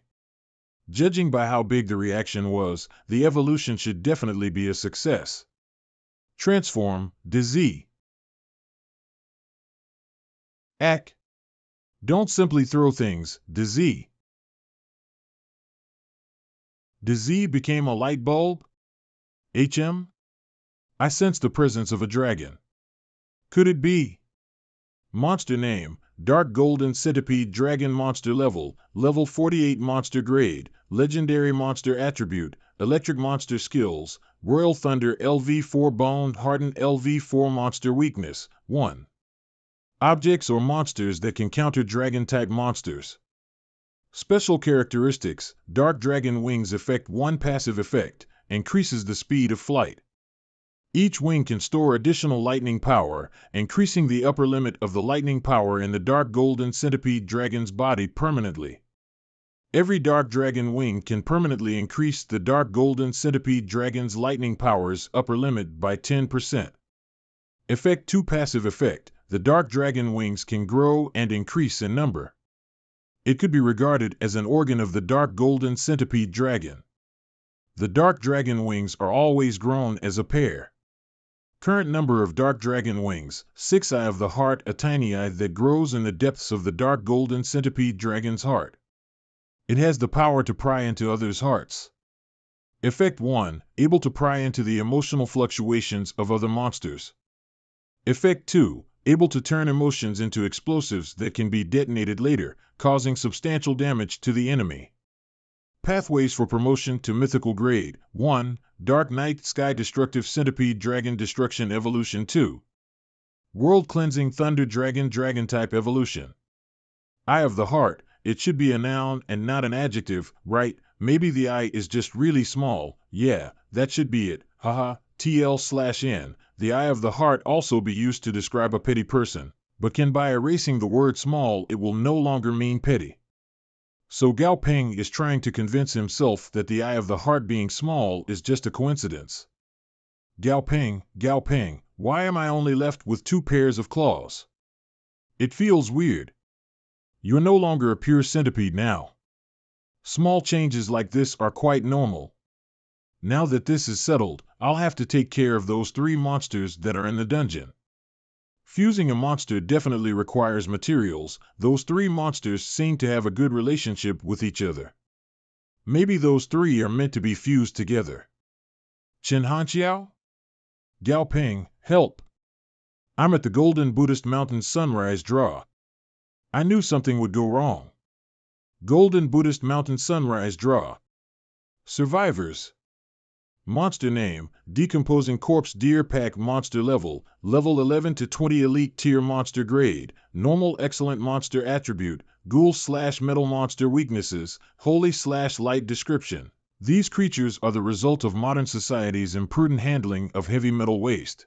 Judging by how big the reaction was, the evolution should definitely be a success. Transform, Bease. Ack. Don't simply throw things, Bease. Bease became a light bulb? I sense the presence of a dragon. Could it be? Monster name, Dark Golden Centipede Dragon. Monster level, level 48. Monster grade, legendary monster attribute, electric monster skills, Royal Thunder. LV4 boned hardened. LV4 monster weakness, 1. Objects or monsters that can counter dragon type monsters. Special characteristics, Dark Dragon Wings effect. 1 passive effect, increases the speed of flight. Each wing can store additional lightning power, increasing the upper limit of the lightning power in the Dark Golden Centipede Dragon's body permanently. Every Dark Dragon wing can permanently increase the Dark Golden Centipede Dragon's lightning power's upper limit by 10%. Effect 2 passive effect, the Dark Dragon wings can grow and increase in number. It could be regarded as an organ of the Dark Golden Centipede Dragon. The Dark Dragon wings are always grown as a pair. Current number of Dark Dragon wings, 6. Eye of the heart, a tiny eye that grows in the depths of the Dark Golden Centipede Dragon's heart. It has the power to pry into others' hearts. Effect 1, able to pry into the emotional fluctuations of other monsters. Effect 2, able to turn emotions into explosives that can be detonated later, causing substantial damage to the enemy. Pathways for promotion to mythical grade. 1. Dark Night Sky Destructive Centipede Dragon Destruction Evolution. 2. World Cleansing Thunder Dragon Dragon Type Evolution. Eye of the Heart, it should be a noun and not an adjective, right? Maybe the eye is just really small. Yeah, that should be it. Haha, TL/N. The eye of the heart also be used to describe a petty person, but can by erasing the word small it will no longer mean petty. So Gao Peng is trying to convince himself that the eye of the heart being small is just a coincidence. Gao Peng, why am I only left with 2 pairs of claws? It feels weird. You're no longer a pure centipede now. Small changes like this are quite normal. Now that this is settled, I'll have to take care of those 3 monsters that are in the dungeon. Fusing a monster definitely requires materials. Those 3 monsters seem to have a good relationship with each other. Maybe those 3 are meant to be fused together. Chen Hanxiao? Gao Peng, help! I'm at the Golden Buddhist Mountain Sunrise Draw. I knew something would go wrong. Golden Buddhist Mountain Sunrise Draw. Survivors. Monster name, Decomposing Corpse Deer Pack Monster Level, Level 11 to 20 Elite Tier Monster Grade, Normal Excellent Monster Attribute, Ghoul/Metal Monster Weaknesses, Holy/Light Description. These creatures are the result of modern society's imprudent handling of heavy metal waste.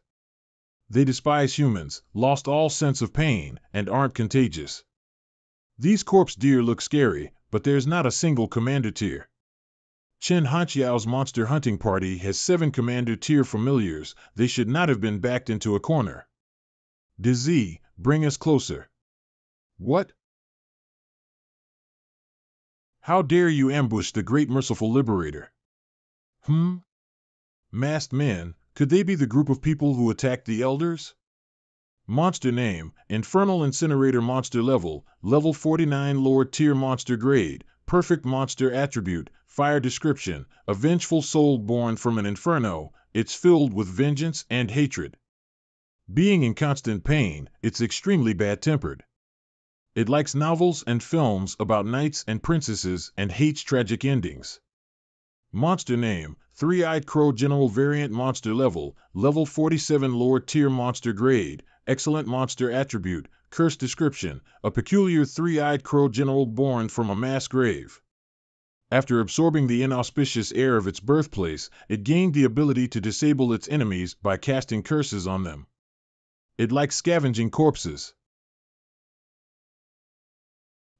They despise humans, lost all sense of pain, and aren't contagious. These corpse deer look scary, but there's not a single commander tier. Chen Hanqiao's monster hunting party has 7 commander tier familiars. They should not have been backed into a corner. Bease, bring us closer. What? How dare you ambush the great merciful liberator? Masked men, could they be the group of people who attacked the elders? Monster name, Infernal Incinerator Monster Level, Level 49 Lower Tier Monster Grade, Perfect Monster Attribute, Fire Description, a vengeful soul born from an inferno. It's filled with vengeance and hatred. Being in constant pain, it's extremely bad-tempered. It likes novels and films about knights and princesses and hates tragic endings. Monster name, Three-Eyed Crow General Variant Monster Level, Level 47 Lower Tier Monster Grade, Excellent Monster Attribute, Curse Description, a peculiar three-eyed crow general born from a mass grave. After absorbing the inauspicious air of its birthplace, it gained the ability to disable its enemies by casting curses on them. It likes scavenging corpses.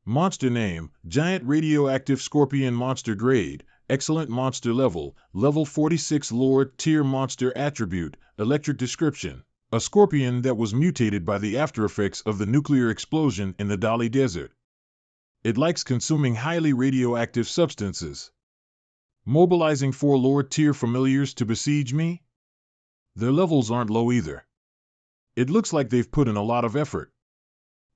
Monster name, Giant Radioactive Scorpion Monster Grade, Excellent Monster Level, Level 46 Lower Tier Monster Attribute, Electric Description, a scorpion that was mutated by the aftereffects of the nuclear explosion in the Dali Desert. It likes consuming highly radioactive substances. Mobilizing 4 lower tier familiars to besiege me? Their levels aren't low either. It looks like they've put in a lot of effort.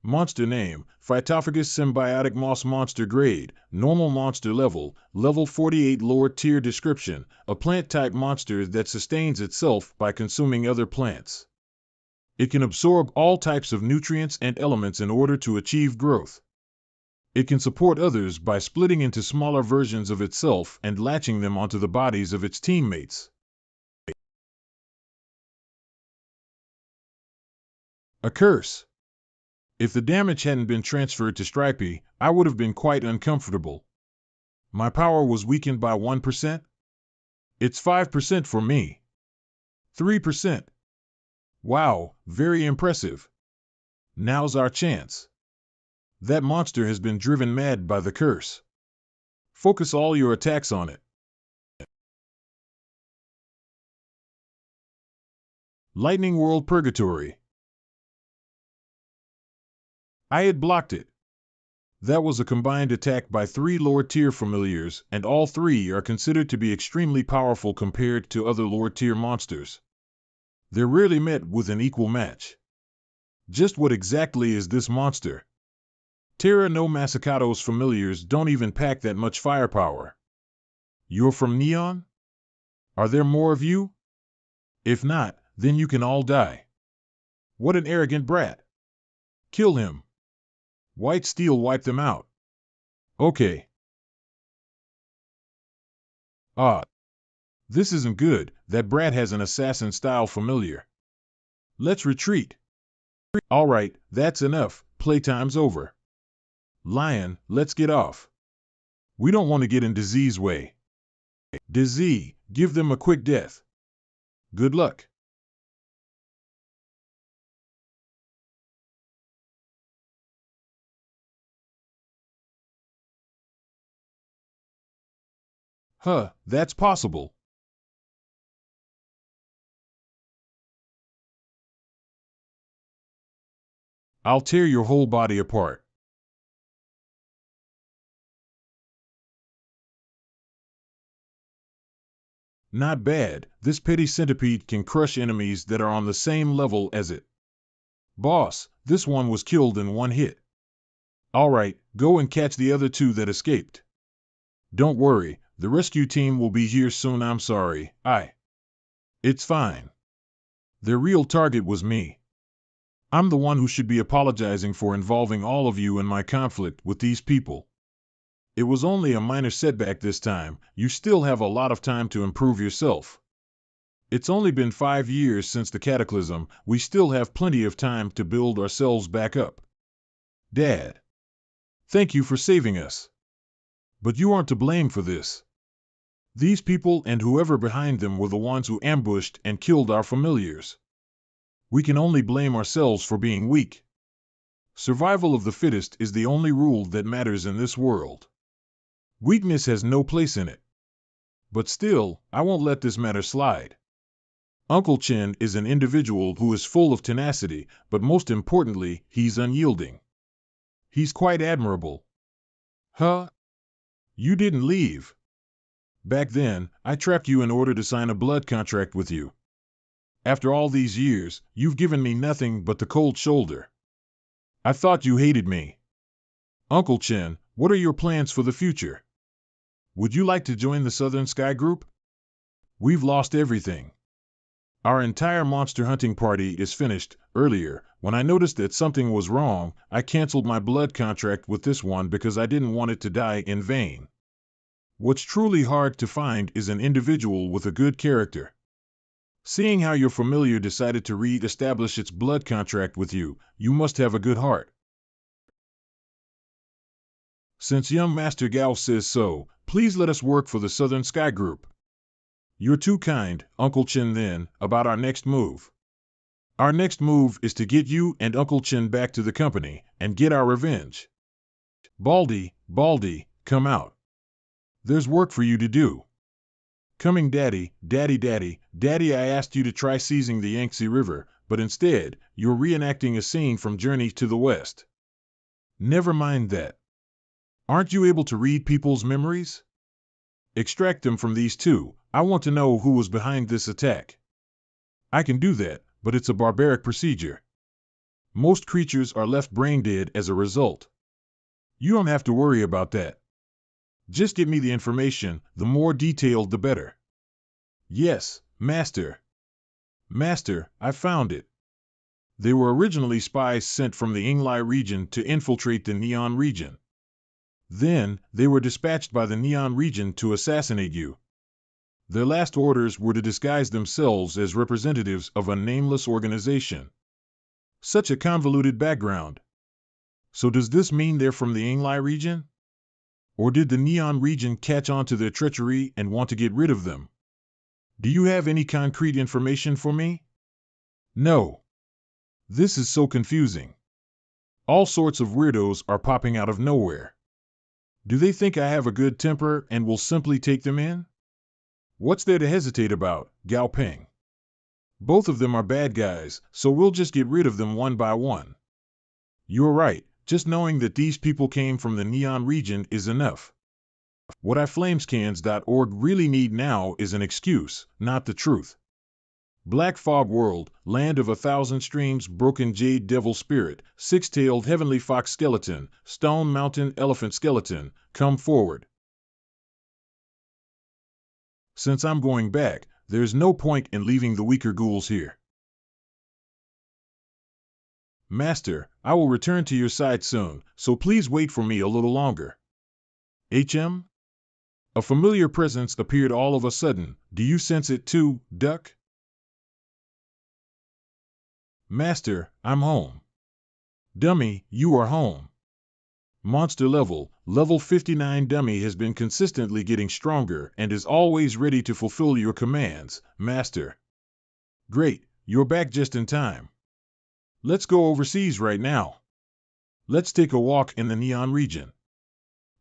Monster name, Phytophagus Symbiotic Moss Monster Grade, Normal Monster Level, Level 48 Lower Tier Description, a plant-type monster that sustains itself by consuming other plants. It can absorb all types of nutrients and elements in order to achieve growth. It can support others by splitting into smaller versions of itself and latching them onto the bodies of its teammates. A curse. If the damage hadn't been transferred to Stripey, I would have been quite uncomfortable. My power was weakened by 1%? It's 5% for me. 3%. Wow, very impressive. Now's our chance. That monster has been driven mad by the curse. Focus all your attacks on it. Lightning World Purgatory. I had blocked it. That was a combined attack by 3 lower-tier familiars, and all 3 are considered to be extremely powerful compared to other lower-tier monsters. They're rarely met with an equal match. Just what exactly is this monster? Terra no Masakato's familiars don't even pack that much firepower. You're from Neon? Are there more of you? If not, then you can all die. What an arrogant brat. Kill him. White Steel wiped them out. Okay. This isn't good. That brat has an assassin-style familiar. Let's retreat. Alright, that's enough. Playtime's over. Lion, let's get off. We don't want to get in Disease's way. Disease, give them a quick death. Good luck. That's possible. I'll tear your whole body apart. Not bad, this petty centipede can crush enemies that are on the same level as it. Boss, this one was killed in one hit. Alright, go and catch the other 2 that escaped. Don't worry, the rescue team will be here soon. I'm sorry, It's fine. Their real target was me. I'm the one who should be apologizing for involving all of you in my conflict with these people. It was only a minor setback this time. You still have a lot of time to improve yourself. It's only been 5 years since the cataclysm. We still have plenty of time to build ourselves back up. Dad, thank you for saving us. But you aren't to blame for this. These people and whoever behind them were the ones who ambushed and killed our familiars. We can only blame ourselves for being weak. Survival of the fittest is the only rule that matters in this world. Weakness has no place in it. But still, I won't let this matter slide. Uncle Chin is an individual who is full of tenacity, but most importantly, he's unyielding. He's quite admirable. Huh? You didn't leave. Back then, I trapped you in order to sign a blood contract with you. After all these years, you've given me nothing but the cold shoulder. I thought you hated me. Uncle Chin, what are your plans for the future? Would you like to join the Southern Sky Group? We've lost everything. Our entire monster hunting party is finished. Earlier, when I noticed that something was wrong, I canceled my blood contract with this one because I didn't want it to die in vain. What's truly hard to find is an individual with a good character. Seeing how your familiar decided to re-establish its blood contract with you, you must have a good heart. Since young Master Gao says so, please let us work for the Southern Sky Group. You're too kind, Uncle Chin. Then, about our next move. Our next move is to get you and Uncle Chin back to the company and get our revenge. Baldy, come out. There's work for you to do. Coming, Daddy, I asked you to try seizing the Yangtze River, but instead, you're reenacting a scene from Journey to the West. Never mind that. Aren't you able to read people's memories? Extract them from these two. I want to know who was behind this attack. I can do that, but it's a barbaric procedure. Most creatures are left brain dead as a result. You don't have to worry about that. Just give me the information, the more detailed the better. Yes, Master. Master, I found it. They were originally spies sent from the Yinglai region to infiltrate the Neon region. Then, they were dispatched by the Neon region to assassinate you. Their last orders were to disguise themselves as representatives of a nameless organization. Such a convoluted background. So does this mean they're from the Yinglai region? Or did the Neon region catch on to their treachery and want to get rid of them? Do you have any concrete information for me? No. This is so confusing. All sorts of weirdos are popping out of nowhere. Do they think I have a good temper and will simply take them in? What's there to hesitate about, Gao Peng? Both of them are bad guys, so we'll just get rid of them one by one. You're right, just knowing that these people came from the Neon region is enough. What iflamescans.org really need now is an excuse, not the truth. Black Fog World, Land of 1,000 Streams, Broken Jade Devil Spirit, Six-Tailed Heavenly Fox Skeleton, Stone Mountain Elephant Skeleton, come forward. Since I'm going back, there's no point in leaving the weaker ghouls here. Master, I will return to your side soon, so please wait for me a little longer. HM? A familiar presence appeared all of a sudden. Do you sense it too, Duck? Master, I'm home. Dummy, you are home. Monster level 59 Dummy has been consistently getting stronger and is always ready to fulfill your commands, Master. Great, you're back just in time. Let's go overseas right now. Let's take a walk in the Neon region.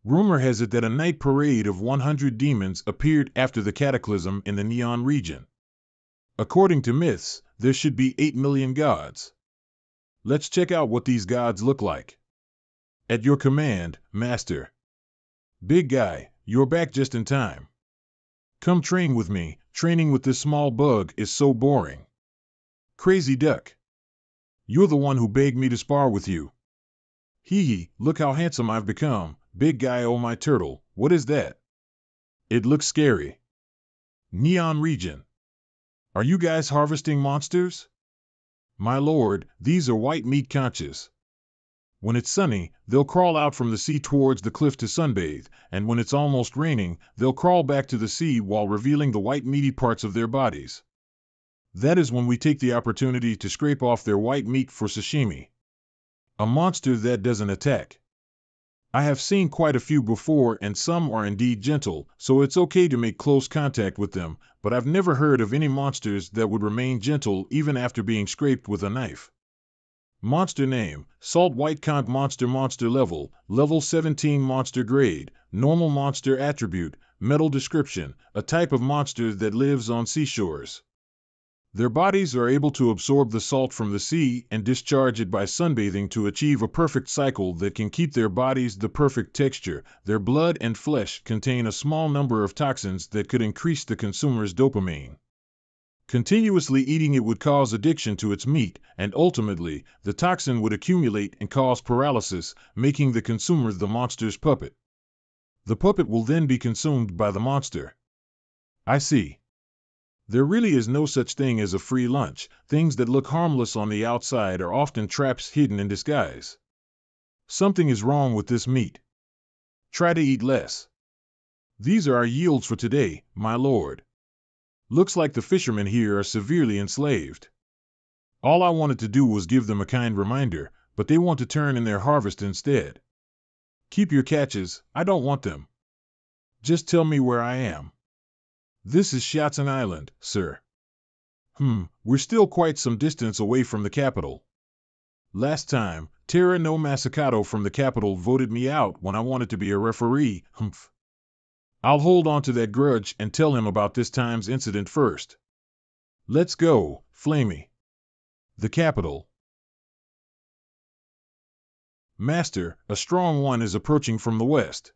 Rumor has it that a night parade of 100 demons appeared after the cataclysm in the Neon region. According to myths, there should be 8 million gods. Let's check out what these gods look like. At your command, Master. Big guy, you're back just in time. Come train with me. Training with this small bug is so boring. Crazy Duck. You're the one who begged me to spar with you. Hee, look how handsome I've become. Big guy, oh my turtle, what is that? It looks scary. Neon region. Are you guys harvesting monsters? My lord, these are white meat conches. When it's sunny, they'll crawl out from the sea towards the cliff to sunbathe, and when it's almost raining, they'll crawl back to the sea while revealing the white meaty parts of their bodies. That is when we take the opportunity to scrape off their white meat for sashimi. A monster that doesn't attack. I have seen quite a few before, and some are indeed gentle, so it's okay to make close contact with them, but I've never heard of any monsters that would remain gentle even after being scraped with a knife. Monster name: Salt White Conch Monster. Monster level: Level 17 Monster grade: Normal monster attribute: Metal. Description: a type of monster that lives on seashores. Their bodies are able to absorb the salt from the sea and discharge it by sunbathing to achieve a perfect cycle that can keep their bodies the perfect texture. Their blood and flesh contain a small number of toxins that could increase the consumer's dopamine. Continuously eating it would cause addiction to its meat, and ultimately, the toxin would accumulate and cause paralysis, making the consumer the monster's puppet. The puppet will then be consumed by the monster. I see. There really is no such thing as a free lunch. Things that look harmless on the outside are often traps hidden in disguise. Something is wrong with this meat. Try to eat less. These are our yields for today, my lord. Looks like the fishermen here are severely enslaved. All I wanted to do was give them a kind reminder, but they want to turn in their harvest instead. Keep your catches, I don't want them. Just tell me where I am. This is Shatson Island, sir. We're still quite some distance away from the capital. Last time, Terra no Masakato from the capital voted me out when I wanted to be a referee. I'll hold on to that grudge and tell him about this time's incident first. Let's go, Flamey. The capital. Master, a strong one is approaching from the west.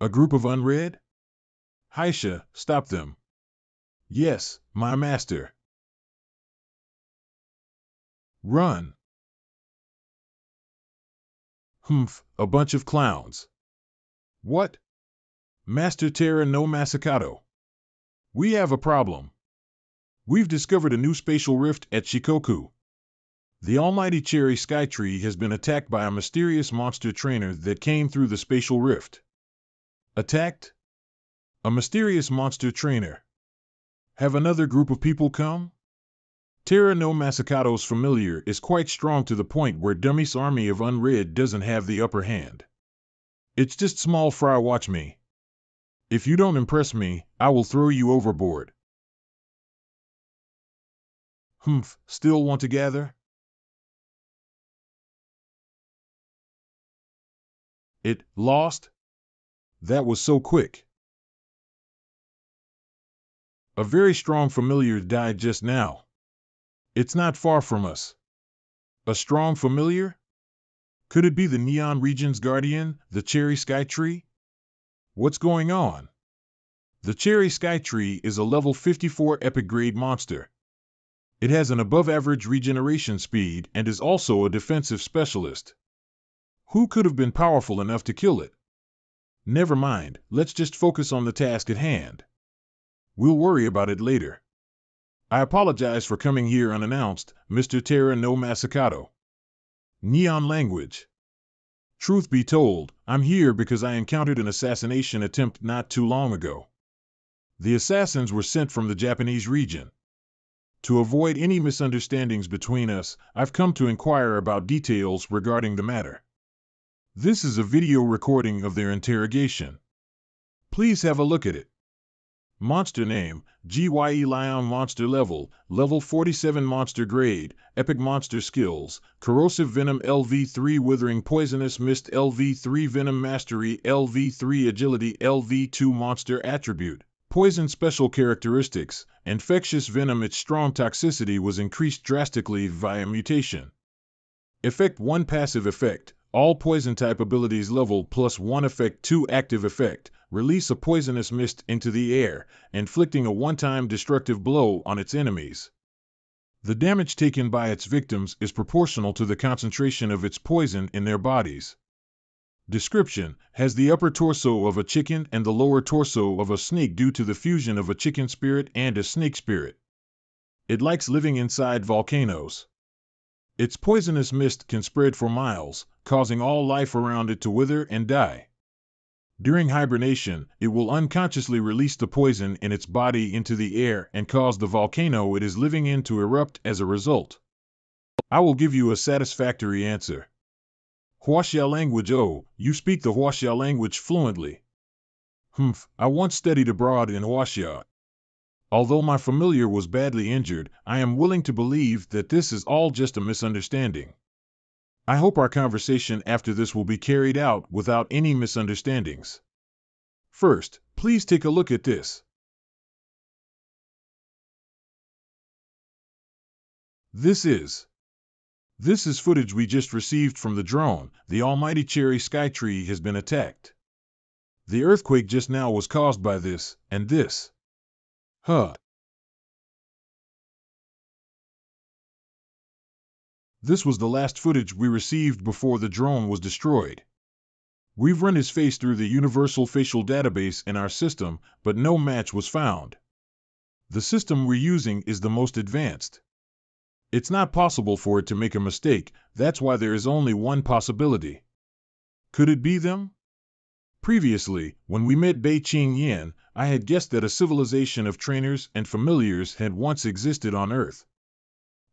A group of unread? Haisha, stop them. Yes, my master. Run. A bunch of clowns. What? Master Terra no Masakato. We have a problem. We've discovered a new spatial rift at Shikoku. The almighty cherry sky tree has been attacked by a mysterious monster trainer that came through the spatial rift. Attacked? A mysterious monster trainer. Have another group of people come? Terra no Masakato's familiar is quite strong to the point where Dummy's army of unread doesn't have the upper hand. It's just small fry, watch me. If you don't impress me, I will throw you overboard. Still want to gather? It lost? That was so quick. A very strong familiar died just now. It's not far from us. A strong familiar? Could it be the Neon Region's guardian, the Cherry Sky Tree? What's going on? The Cherry Sky Tree is a level 54 epic grade monster. It has an above-average regeneration speed and is also a defensive specialist. Who could have been powerful enough to kill it? Never mind, let's just focus on the task at hand. We'll worry about it later. I apologize for coming here unannounced, Mr. Terra no Masakato. Neon language. Truth be told, I'm here because I encountered an assassination attempt not too long ago. The assassins were sent from the Japanese region. To avoid any misunderstandings between us, I've come to inquire about details regarding the matter. This is a video recording of their interrogation. Please have a look at it. Monster name: GYE Lion. Monster level: Level 47 Monster grade: Epic monster skills: Corrosive Venom LV3, Withering Poisonous Mist LV3, Venom Mastery LV3, Agility LV2. Monster attribute: Poison. Special characteristics: Infectious venom. Its strong toxicity was increased drastically via mutation. Effect 1 Passive effect: all poison type abilities level +1. Effect 2 Active effect: release a poisonous mist into the air, inflicting a one-time destructive blow on its enemies. The damage taken by its victims is proportional to the concentration of its poison in their bodies. Description: has the upper torso of a chicken and the lower torso of a snake due to the fusion of a chicken spirit and a snake spirit. It likes living inside volcanoes. Its poisonous mist can spread for miles, causing all life around it to wither and die. During hibernation, it will unconsciously release the poison in its body into the air and cause the volcano it is living in to erupt as a result. I will give you a satisfactory answer. Huaxia language. Oh, you speak the Huaxia language fluently. I once studied abroad in Huaxia. Although my familiar was badly injured, I am willing to believe that this is all just a misunderstanding. I hope our conversation after this will be carried out without any misunderstandings. First, please take a look at this. This is footage we just received from the drone. The almighty cherry sky tree has been attacked. The earthquake just now was caused by this, and this. This was the last footage we received before the drone was destroyed. We've run his face through the universal facial database in our system, but no match was found. The system we're using is the most advanced. It's not possible for it to make a mistake, that's why there is only one possibility. Could it be them? Previously, when we met Bei Qing Yan, I had guessed that a civilization of trainers and familiars had once existed on Earth.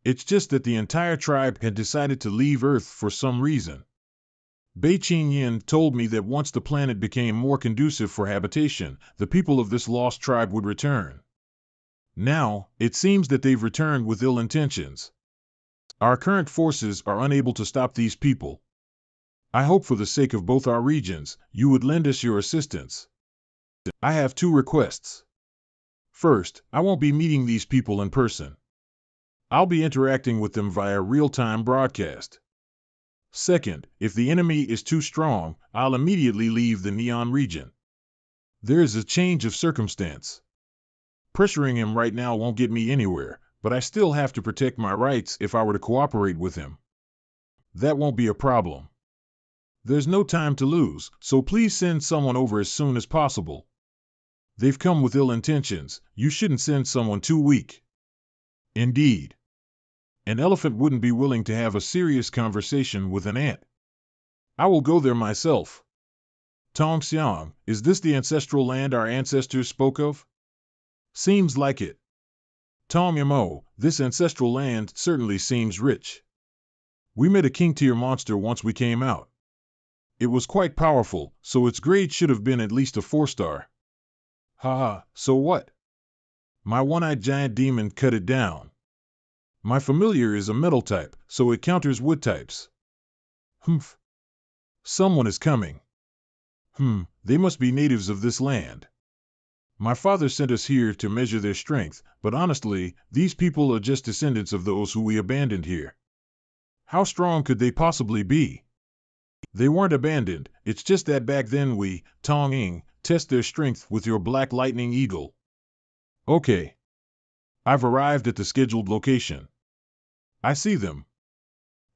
It's just that the entire tribe had decided to leave Earth for some reason. Bei Qing Yan told me that once the planet became more conducive for habitation, the people of this lost tribe would return. Now, it seems that they've returned with ill intentions. Our current forces are unable to stop these people. I hope for the sake of both our regions, you would lend us your assistance. I have two requests. First, I won't be meeting these people in person. I'll be interacting with them via real-time broadcast. Second, if the enemy is too strong, I'll immediately leave the Neon region. There is a change of circumstance. Pressuring him right now won't get me anywhere, but I still have to protect my rights if I were to cooperate with him. That won't be a problem. There's no time to lose, so please send someone over as soon as possible. They've come with ill intentions. You shouldn't send someone too weak. Indeed. An elephant wouldn't be willing to have a serious conversation with an ant. I will go there myself. Tongxiang, is this the ancestral land our ancestors spoke of? Seems like it. Tom Yamo, this ancestral land certainly seems rich. We met a king-tier monster once we came out. It was quite powerful, so its grade should have been at least a 4-star. Haha, so what? My one-eyed giant demon cut it down. My familiar is a metal type, so it counters wood types. Someone is coming. They must be natives of this land. My father sent us here to measure their strength, but honestly, these people are just descendants of those who we abandoned here. How strong could they possibly be? They weren't abandoned, it's just that back then we, Tong Ying, test their strength with your black lightning eagle. Okay. I've arrived at the scheduled location. I see them.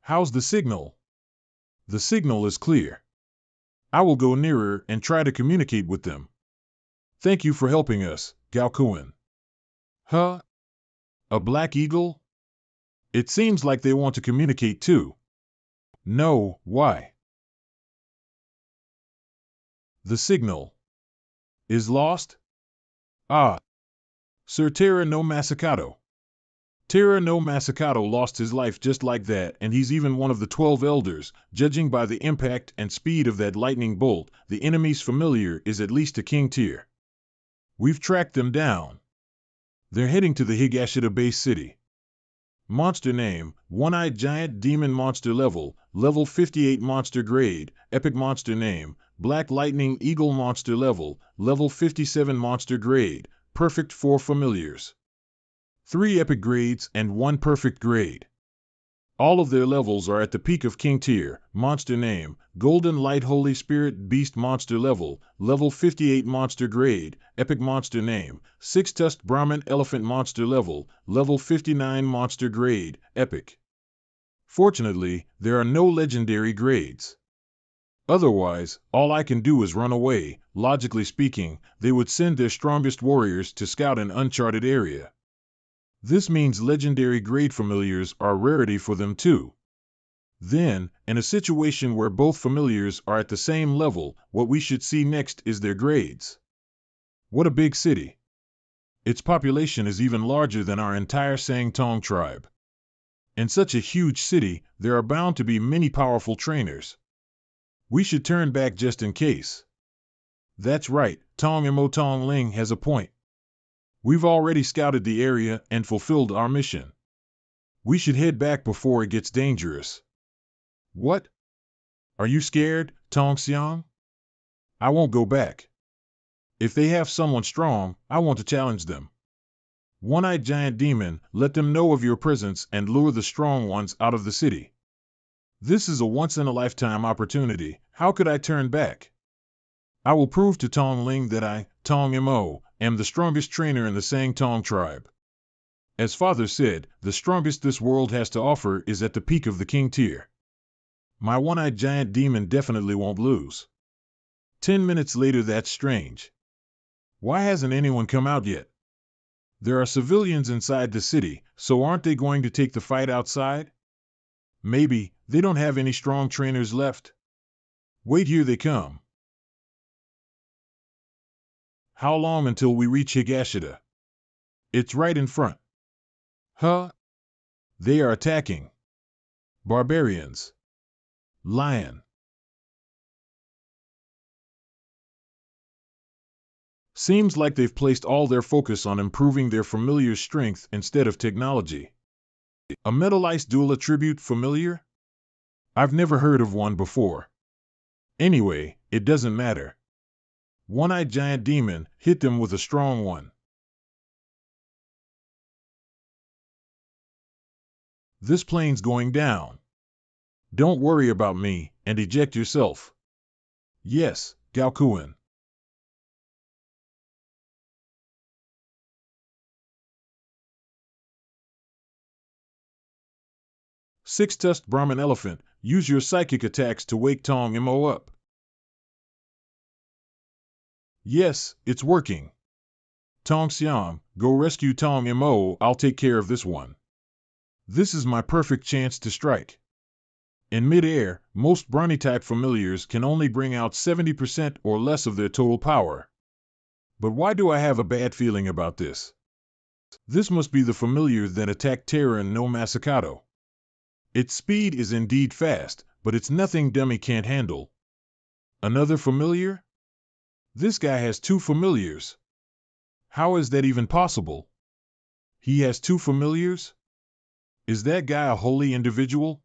How's the signal? The signal is clear. I will go nearer and try to communicate with them. Thank you for helping us, Goku. A black eagle? It seems like they want to communicate too. No, why? The signal is lost? Sir Terra no Masakato. Terra no Masakato lost his life just like that, and he's even one of the 12 elders. Judging by the impact and speed of that lightning bolt, the enemy's familiar is at least a king tier. We've tracked them down. They're heading to the Higashida base city. Monster name, One-Eyed Giant Demon Monster level 58 monster grade, epic monster name, Black Lightning Eagle monster level 57 monster grade, perfect for familiars. 3 epic grades and 1 perfect grade. All of their levels are at the peak of King tier. Monster name, Golden Light Holy Spirit Beast monster level 58 monster grade, epic monster name, Six-Tusked Brahmin Elephant monster level 59 monster grade, epic. Fortunately, there are no legendary grades. Otherwise, all I can do is run away. Logically speaking, they would send their strongest warriors to scout an uncharted area. This means legendary grade familiars are a rarity for them too. Then, in a situation where both familiars are at the same level, what we should see next is their grades. What a big city! Its population is even larger than our entire Sangtong tribe. In such a huge city, there are bound to be many powerful trainers. We should turn back just in case. That's right, Tong Mo Tong Ling has a point. We've already scouted the area and fulfilled our mission. We should head back before it gets dangerous. What? Are you scared, Tong Xiang? I won't go back. If they have someone strong, I want to challenge them. One-eyed giant demon, let them know of your presence and lure the strong ones out of the city. This is a once-in-a-lifetime opportunity. How could I turn back? I will prove to Tong Ling that I, Tong Mo, am the strongest trainer in the Sangtong tribe. As Father said, the strongest this world has to offer is at the peak of the king tier. My one-eyed giant demon definitely won't lose. 10 minutes later, that's strange. Why hasn't anyone come out yet? There are civilians inside the city, so aren't they going to take the fight outside? Maybe they don't have any strong trainers left. Wait, here they come. How long until we reach Higashida? It's right in front. Huh? They are attacking. Barbarians. Lion. Seems like they've placed all their focus on improving their familiar's strength instead of technology. A Metal Ice Duel Attribute familiar? I've never heard of one before. Anyway, it doesn't matter. One-eyed giant demon, hit them with a strong one. This plane's going down. Don't worry about me, and eject yourself. Yes, Gokuin. Six-tusked Brahmin elephant, use your psychic attacks to wake Tong Mo up. Yes, it's working. Tong Xiang, go rescue Tong Mo, I'll take care of this one. This is my perfect chance to strike. In mid-air, most Brahmi-type familiars can only bring out 70% or less of their total power. But why do I have a bad feeling about this? This must be the familiar that attacked Terran no Masakato. Its speed is indeed fast, but it's nothing dummy can't handle. Another familiar? This guy has two familiars. How is that even possible? He has two familiars? Is that guy a holy individual?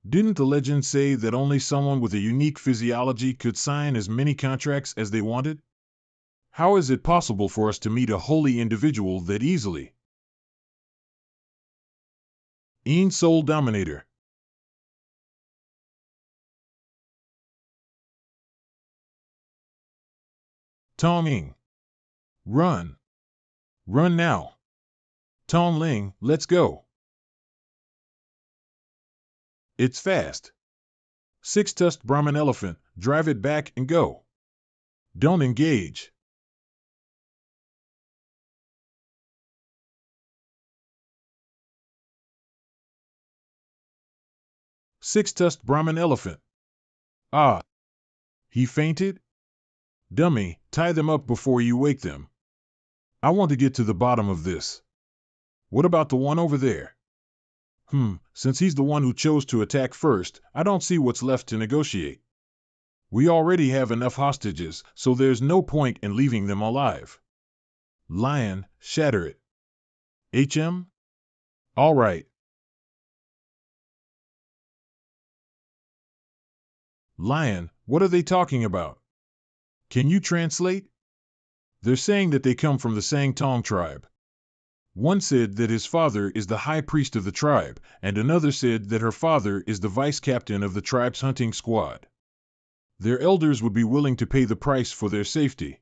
Didn't the legend say that only someone with a unique physiology could sign as many contracts as they wanted? How is it possible for us to meet a holy individual that easily? Een Soul Dominator. Tong Ing. Run. Run now. Tong Ling, let's go. It's fast. Six-tusked Brahmin elephant, drive it back and go. Don't engage. Six-tusked Brahmin elephant. Ah. He fainted? Dummy, tie them up before you wake them. I want to get to the bottom of this. What about the one over there? Since he's the one who chose to attack first, I don't see what's left to negotiate. We already have enough hostages, so there's no point in leaving them alive. Lion, shatter it. HM? All right. Lion, what are they talking about? Can you translate? They're saying that they come from the Sangtong tribe. One said that his father is the high priest of the tribe, and another said that her father is the vice captain of the tribe's hunting squad. Their elders would be willing to pay the price for their safety.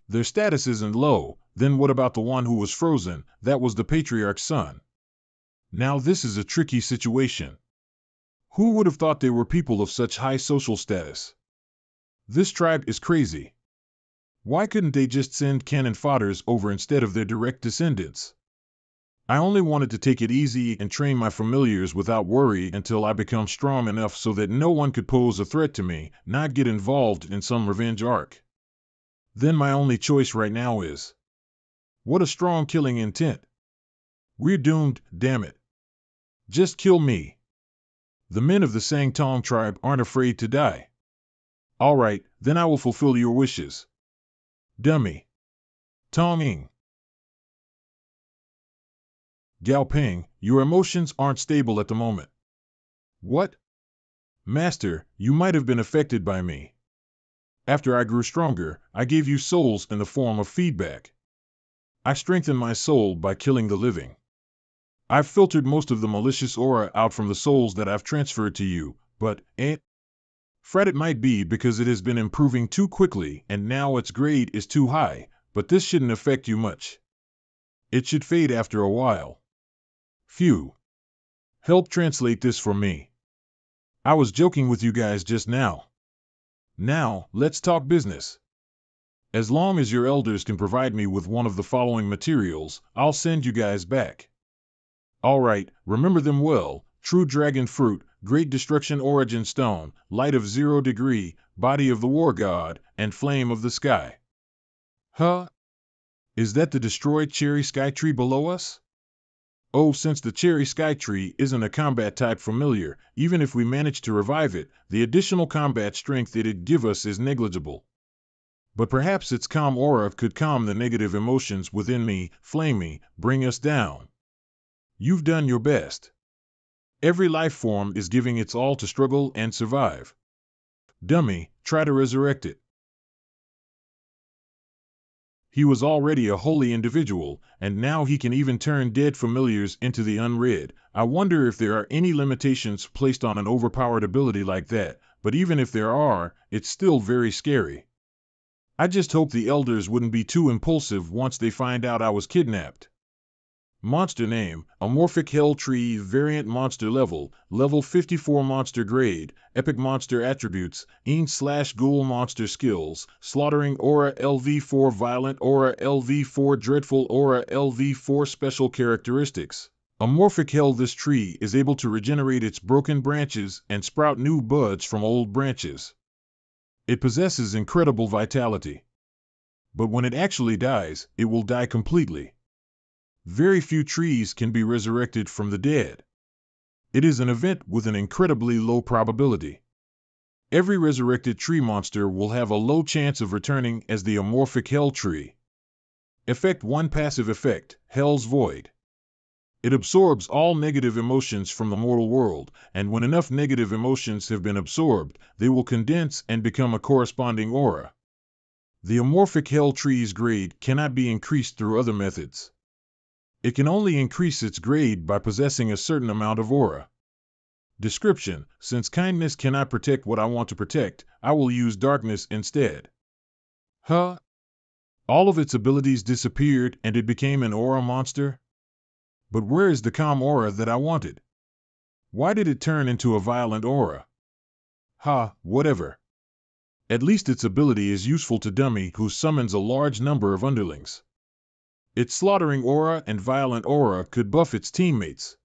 Their status isn't low, then what about the one who was frozen? That was the patriarch's son. Now this is a tricky situation. Who would have thought they were people of such high social status? This tribe is crazy. Why couldn't they just send cannon fodders over instead of their direct descendants? I only wanted to take it easy and train my familiars without worry until I become strong enough so that no one could pose a threat to me, not get involved in some revenge arc. Then my only choice right now is, what a strong killing intent. We're doomed, damn it. Just kill me. The men of the Sangtong tribe aren't afraid to die. All right, then I will fulfill your wishes. Dummy. Tong Ing. Gao Ping, your emotions aren't stable at the moment. What? Master, you might have been affected by me. After I grew stronger, I gave you souls in the form of feedback. I strengthened my soul by killing the living. I've filtered most of the malicious aura out from the souls that I've transferred to you, but, Fred, it might be because it has been improving too quickly and now its grade is too high, but this shouldn't affect you much. It should fade after a while. Phew. Help translate this for me. I was joking with you guys just now. Now, let's talk business. As long as your elders can provide me with one of the following materials, I'll send you guys back. All right, remember them well: True Dragon Fruit, Great Destruction Origin Stone, Light of 0 Degree, Body of the War God, and Flame of the Sky. Huh? Is that the destroyed Cherry Sky Tree below us? Oh, since the Cherry Sky Tree isn't a combat-type familiar, even if we manage to revive it, the additional combat strength it'd give us is negligible. But perhaps its calm aura could calm the negative emotions within me, flame me, bring us down. You've done your best. Every life form is giving its all to struggle and survive. Dummy, try to resurrect it. He was already a holy individual, and now he can even turn dead familiars into the unread. I wonder if there are any limitations placed on an overpowered ability like that, but even if there are, it's still very scary. I just hope the elders wouldn't be too impulsive once they find out I was kidnapped. Monster name: Amorphic Hell Tree Variant Monster Level 54 Monster Grade Epic Monster Attributes: Ing/Ghoul Monster Skills: Slaughtering Aura LV4 Violent Aura LV4 Dreadful Aura LV4 Special Characteristics: Amorphic Hell. This tree is able to regenerate its broken branches and sprout new buds from old branches. It possesses incredible vitality. But when it actually dies, it will die completely. Very few trees can be resurrected from the dead. It is an event with an incredibly low probability. Every resurrected tree monster will have a low chance of returning as the Amorphic Hell Tree. Effect 1: Passive effect, Hell's Void. It absorbs all negative emotions from the mortal world, and when enough negative emotions have been absorbed, they will condense and become a corresponding aura. The Amorphic Hell Tree's grade cannot be increased through other methods. It can only increase its grade by possessing a certain amount of aura. Description: since kindness cannot protect what I want to protect, I will use darkness instead. Huh? All of its abilities disappeared and it became an aura monster? But where is the calm aura that I wanted? Why did it turn into a violent aura? Ha, whatever. At least its ability is useful to Dummy, who summons a large number of underlings. Its slaughtering aura and violent aura could buff its teammates.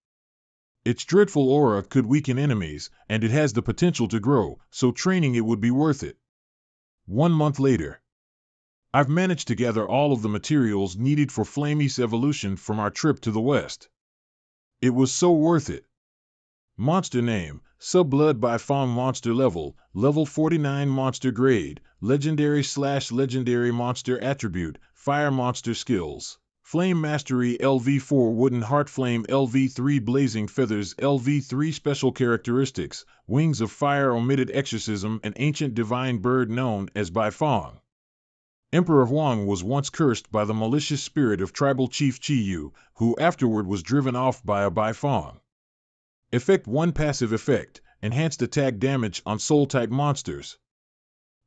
Its dreadful aura could weaken enemies, and it has the potential to grow, so training it would be worth it. 1 month later. I've managed to gather all of the materials needed for Flamey's evolution from our trip to the west. It was so worth it. Monster name: Subblood by Fong. Monster level 49 Monster grade, Legendary/Legendary Monster Attribute, Fire Monster Skills: Flame Mastery LV4 Wooden Heart Flame LV3 Blazing Feathers LV3 Special Characteristics: Wings of Fire Omitted Exorcism An ancient divine bird known as Bai Fong. Emperor Huang was once cursed by the malicious spirit of tribal chief Chi Yu, who afterward was driven off by a Bai Fong. Effect 1: Passive effect, Enhanced attack damage on soul-type monsters.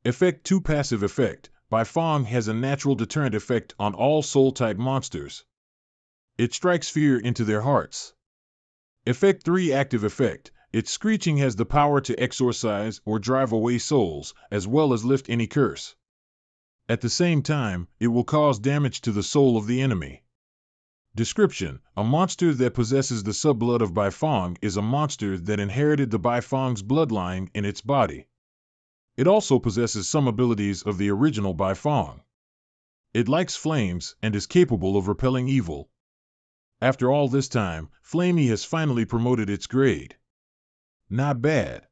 Effect 2: Passive effect, Bai Fong has a natural deterrent effect on all soul-type monsters. It strikes fear into their hearts. Effect 3: Active effect, its screeching has the power to exorcise or drive away souls, as well as lift any curse. At the same time, it will cause damage to the soul of the enemy. Description: a monster that possesses the subblood of Baifeng is a monster that inherited the Baifeng's bloodline in its body. It also possesses some abilities of the original Baifeng. It likes flames and is capable of repelling evil. After all this time, Flamey has finally promoted its grade. Not bad.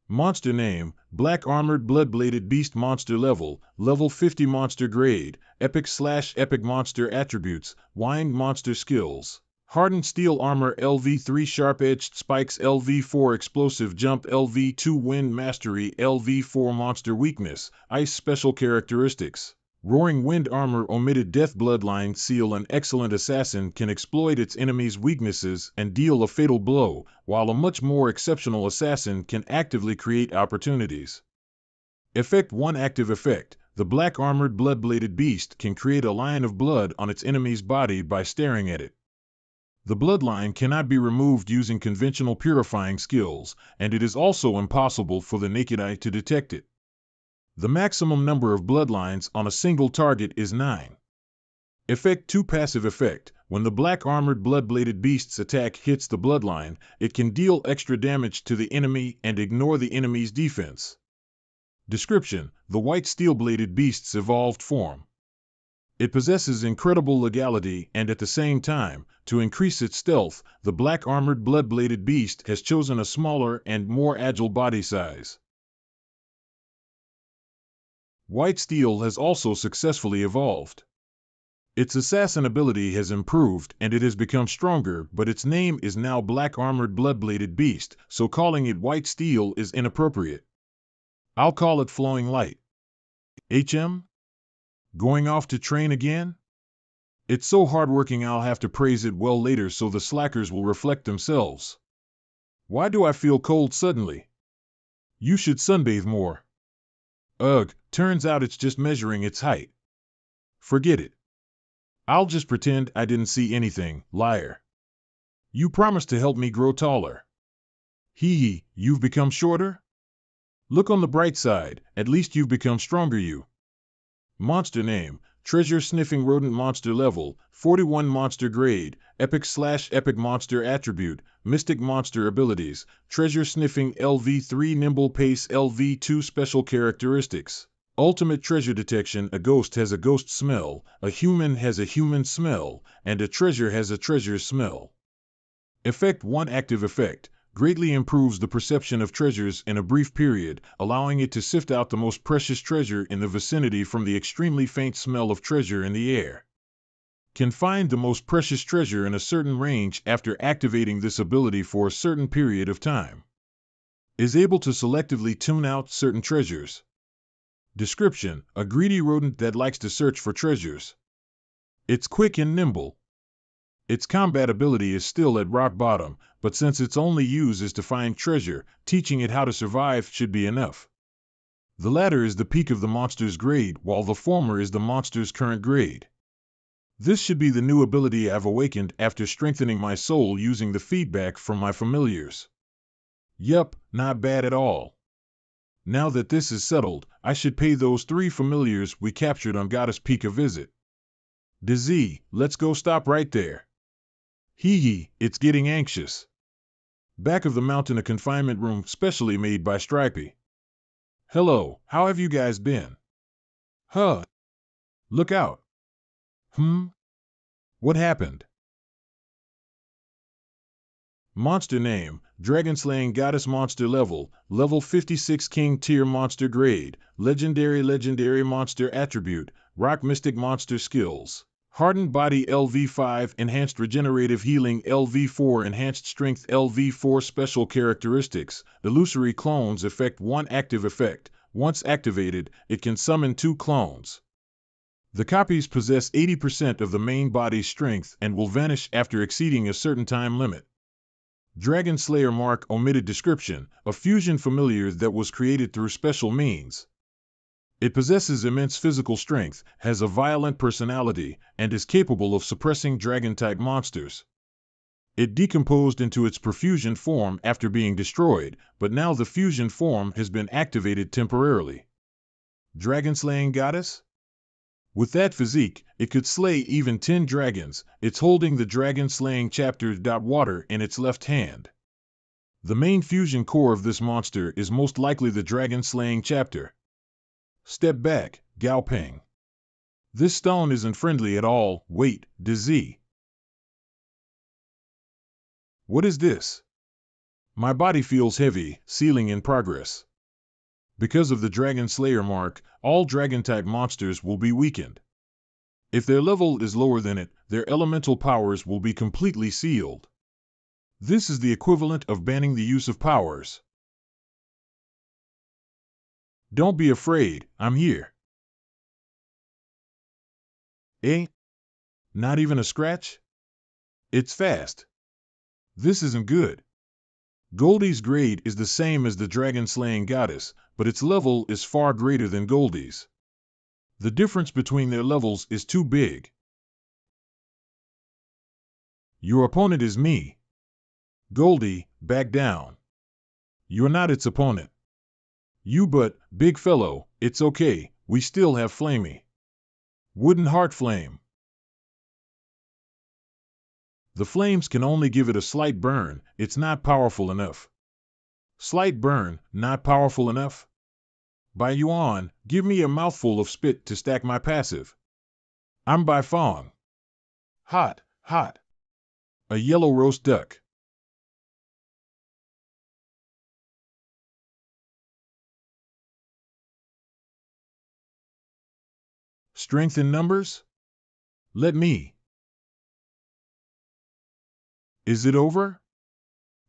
Monster name: Black Armored Blood-Bladed Beast. Monster level: Level 50. Monster grade: Epic/Epic. Monster attributes: Wind. Monster skills: Hardened Steel Armor LV3, Sharp-Edged Spikes LV4, Explosive Jump LV2, Wind Mastery LV4. Monster weakness: Ice. Special characteristics: Roaring Wind Armor. Omitted Death. Bloodline seal: an excellent assassin can exploit its enemy's weaknesses and deal a fatal blow, while a much more exceptional assassin can actively create opportunities. Effect 1. Active effect: the Black Armored Blood-Bladed Beast can create a line of blood on its enemy's body by staring at it. The bloodline cannot be removed using conventional purifying skills, and it is also impossible for the naked eye to detect it. The maximum number of bloodlines on a single target is 9. Effect 2. Passive effect: when the Black Armored Blood-Bladed Beast's attack hits the bloodline, it can deal extra damage to the enemy and ignore the enemy's defense. Description: the White Steel-Bladed Beast's evolved form. It possesses incredible legality and at the same time, to increase its stealth, the Black Armored Blood-Bladed Beast has chosen a smaller and more agile body size. White Steel has also successfully evolved. Its assassin ability has improved and it has become stronger, but its name is now Black Armored Blood-Bladed Beast, so calling it White Steel is inappropriate. I'll call it Flowing Light. HM? Going off to train again? It's so hardworking I'll have to praise it well later so the slackers will reflect themselves. Why do I feel cold suddenly? You should sunbathe more. Ugh, turns out it's just measuring its height. Forget it. I'll just pretend I didn't see anything, liar. You promised to help me grow taller. Hee, you've become shorter? Look on the bright side, at least you've become stronger. You. Monster name: Treasure Sniffing Rodent. Monster level: 41. Monster grade: Epic/Epic. Monster attribute: Mystic. Monster abilities: Treasure Sniffing LV3, Nimble Pace LV2. Special characteristics: Ultimate treasure detection: a ghost has a ghost smell, a human has a human smell, and a treasure has a treasure smell. Effect 1. Active effect: greatly improves the perception of treasures in a brief period, allowing it to sift out the most precious treasure in the vicinity from the extremely faint smell of treasure in the air. Can find the most precious treasure in a certain range after activating this ability for a certain period of time. Is able to selectively tune out certain treasures. Description: a greedy rodent that likes to search for treasures. It's quick and nimble. Its combat ability is still at rock bottom, but since its only use is to find treasure, teaching it how to survive should be enough. The latter is the peak of the monster's grade, while the former is the monster's current grade. This should be the new ability I've awakened after strengthening my soul using the feedback from my familiars. Yup, not bad at all. Now that this is settled, I should pay those 3 familiars we captured on Goddess Peak a visit. Dizzy, let's go. Stop right there. Hee, it's getting anxious. Back of the mountain, a confinement room specially made by Stripey. Hello, how have you guys been? Huh. Look out. What happened? Monster name: Dragon Slaying Goddess. Monster level: Level 56. King tier. Monster grade: Legendary. Monster attribute: Rock Mystic. Monster skills: Hardened Body LV5, Enhanced Regenerative Healing LV4, Enhanced Strength LV4. Special characteristics: Illusory Clones. Effect 1. Active effect: once activated, it can summon 2 clones. The copies possess 80% of the main body's strength and will vanish after exceeding a certain time limit. Dragon Slayer Mark. Omitted description: a fusion familiar that was created through special means. It possesses immense physical strength, has a violent personality, and is capable of suppressing dragon-type monsters. It decomposed into its perfusion form after being destroyed, but now the fusion form has been activated temporarily. Dragon Slaying Goddess? With that physique, it could slay even 10 dragons. It's holding the dragon slaying chapter. Water in its left hand. The main fusion core of this monster is most likely the dragon slaying chapter. Step back, Gao Ping. This stone isn't friendly at all. Wait, Bease. What is this? My body feels heavy, sealing in progress. Because of the Dragon Slayer mark, all Dragon-type monsters will be weakened. If their level is lower than it, their elemental powers will be completely sealed. This is the equivalent of banning the use of powers. Don't be afraid, I'm here. Eh? Not even a scratch? It's fast. This isn't good. Goldie's grade is the same as the dragon-slaying goddess, but its level is far greater than Goldie's. The difference between their levels is too big. Your opponent is me. Goldie, back down. You're not its opponent. But, big fellow, it's okay, we still have Flamey. Wooden Heart Flame. The flames can only give it a slight burn, it's not powerful enough. Slight burn, not powerful enough? By Yuan, give me a mouthful of spit to stack my passive. I'm by Fong. Hot, hot. A yellow roast duck. Strength in numbers? Let me. Is it over?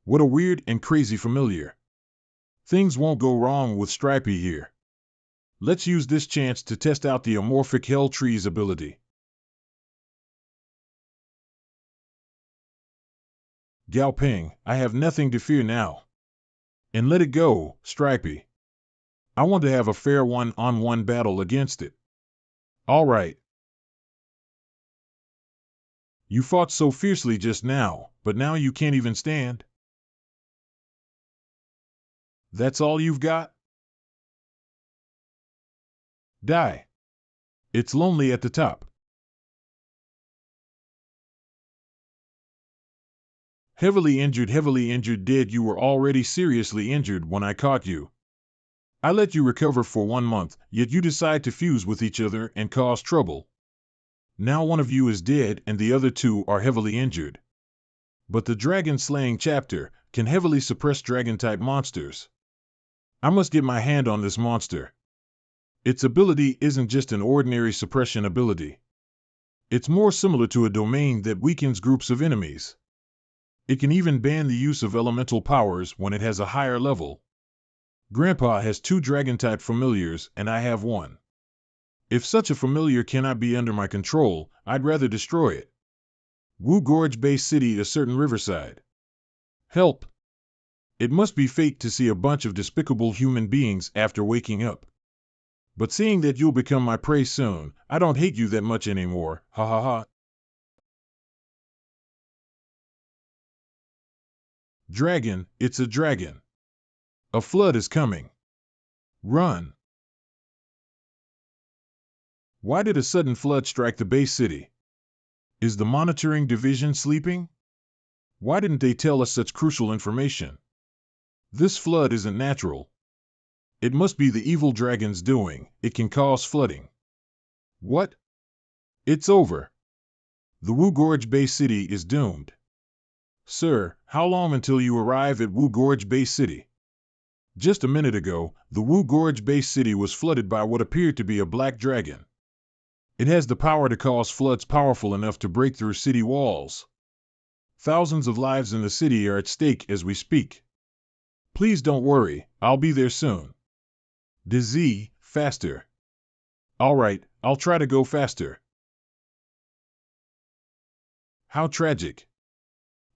What a weird and crazy familiar. Things won't go wrong with Stripey here. Let's use this chance to test out the amorphic Hell Tree's ability. Gao Ping, I have nothing to fear now. And let it go, Stripey. I want to have a fair one-on-one battle against it. All right. You fought so fiercely just now, but now you can't even stand? That's all you've got? Die. It's lonely at the top. Heavily injured dead. You were already seriously injured when I caught you. I let you recover for 1 month, yet you decide to fuse with each other and cause trouble. Now one of you is dead and the other 2 are heavily injured. But the dragon-slaying chapter can heavily suppress dragon-type monsters. I must get my hand on this monster. Its ability isn't just an ordinary suppression ability. It's more similar to a domain that weakens groups of enemies. It can even ban the use of elemental powers when it has a higher level. Grandpa has 2 dragon-type familiars and I have 1. If such a familiar cannot be under my control, I'd rather destroy it. Wu Gorge Base City, a certain riverside. Help! It must be fate to see a bunch of despicable human beings after waking up. But seeing that you'll become my prey soon, I don't hate you that much anymore, ha ha ha. Dragon, it's a dragon. A flood is coming. Run. Why did a sudden flood strike the base city? Is the monitoring division sleeping? Why didn't they tell us such crucial information? This flood isn't natural. It must be the evil dragon's doing. It can cause flooding. What? It's over. The Wu Gorge Base City is doomed. Sir, how long until you arrive at Wu Gorge Base City? Just a minute ago, the Wu Gorge Base City was flooded by what appeared to be a black dragon. It has the power to cause floods powerful enough to break through city walls. Thousands of lives in the city are at stake as we speak. Please don't worry, I'll be there soon. Bease, faster. All right, I'll try to go faster. How tragic.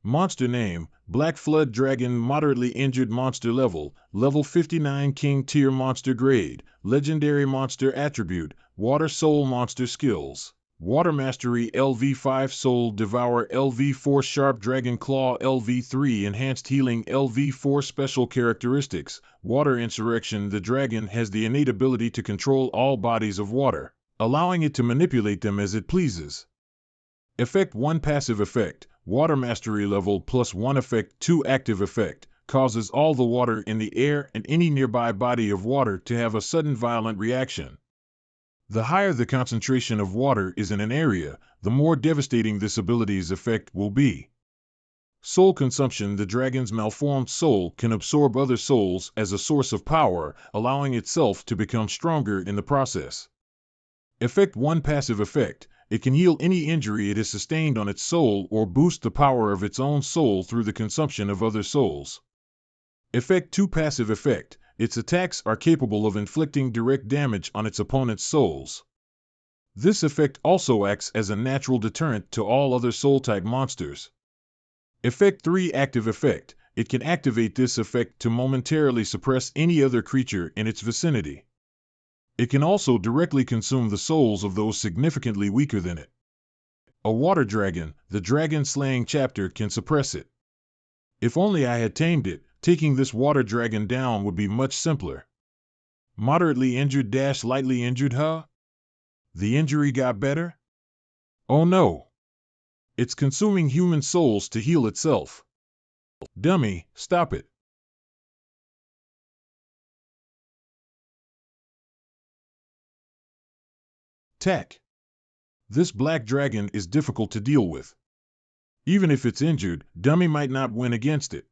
Monster name, Black Flood Dragon. Moderately injured monster level, level 59 King tier monster grade, legendary monster attribute, Water Soul monster skills. Water Mastery LV5 Soul Devour LV4 Sharp Dragon Claw LV3 Enhanced Healing LV4 Special Characteristics. Water Insurrection. The dragon has the innate ability to control all bodies of water. allowing it to manipulate them as it pleases. Effect 1 passive effect, water mastery level plus 1 effect 2 active effect, causes all the water in the air and any nearby body of water to have a sudden violent reaction. The higher the concentration of water is in an area, the more devastating this ability's effect will be. Soul consumption. The dragon's malformed soul can absorb other souls as a source of power, allowing itself to become stronger in the process. Effect 1 passive effect. It can heal any injury it has sustained on its soul or boost the power of its own soul through the consumption of other souls. Effect 2 passive effect. Its attacks are capable of inflicting direct damage on its opponent's souls. This effect also acts as a natural deterrent to all other soul-type monsters. Effect 3 active effect. It can activate this effect to momentarily suppress any other creature in its vicinity. It can also directly consume the souls of those significantly weaker than it. A water dragon, the dragon slaying chapter can suppress it. If only I had tamed it, taking this water dragon down would be much simpler. Moderately injured - lightly injured, huh? The injury got better? Oh no! It's consuming human souls to heal itself. Dummy, stop it. Tack. This black dragon is difficult to deal with. Even if it's injured, Dummy might not win against it.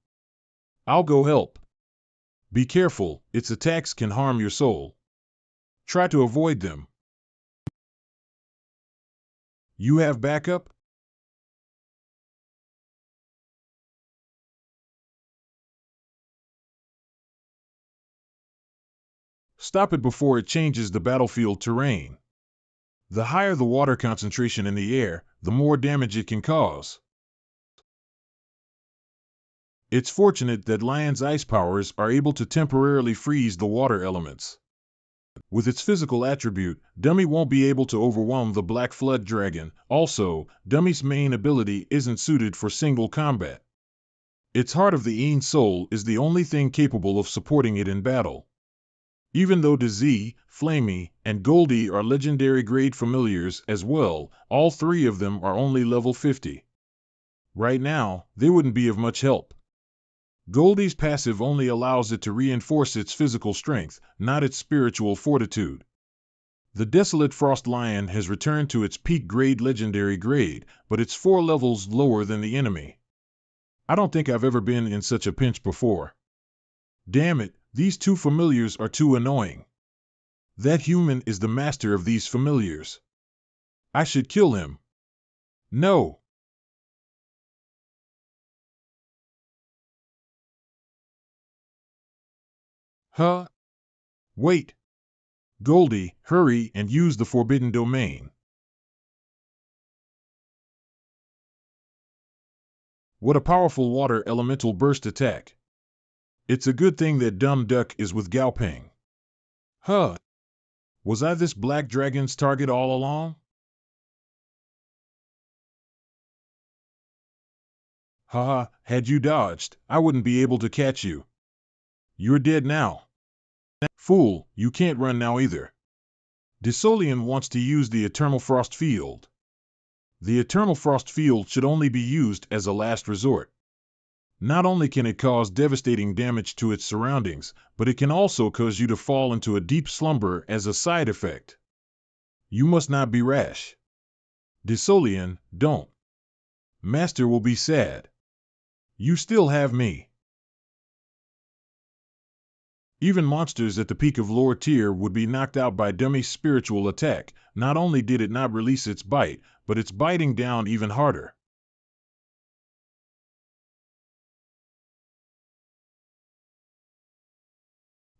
I'll go help. Be careful, its attacks can harm your soul. Try to avoid them. You have backup? Stop it before it changes the battlefield terrain. The higher the water concentration in the air, the more damage it can cause. It's fortunate that Lion's ice powers are able to temporarily freeze the water elements. With its physical attribute, Dummy won't be able to overwhelm the Black Flood Dragon. Also, Dummy's main ability isn't suited for single combat. Its Heart of the Ain Soul is the only thing capable of supporting it in battle. Even though Dizzy, Flamey, and Goldie are legendary grade familiars as well, all three of them are only level 50. Right now, they wouldn't be of much help. Goldie's passive only allows it to reinforce its physical strength, not its spiritual fortitude. The Desolate Frost Lion has returned to its peak grade legendary grade, but it's 4 levels lower than the enemy. I don't think I've ever been in such a pinch before. Damn it, these two familiars are too annoying. That human is the master of these familiars. I should kill him. No. Huh? Wait. Goldie, hurry and use the Forbidden Domain. What a powerful water elemental burst attack. It's a good thing that Dumb Duck is with Gaopeng. Huh? Was I this black dragon's target all along? Haha, had you dodged, I wouldn't be able to catch you. You're dead now. Fool, you can't run now either. Disolian wants to use the Eternal Frost Field. The Eternal Frost Field should only be used as a last resort. Not only can it cause devastating damage to its surroundings, but it can also cause you to fall into a deep slumber as a side effect. You must not be rash. Disolian, don't. Master will be sad. You still have me. Even monsters at the peak of lore tier would be knocked out by Dummy's spiritual attack. Not only did it not release its bite, but it's biting down even harder.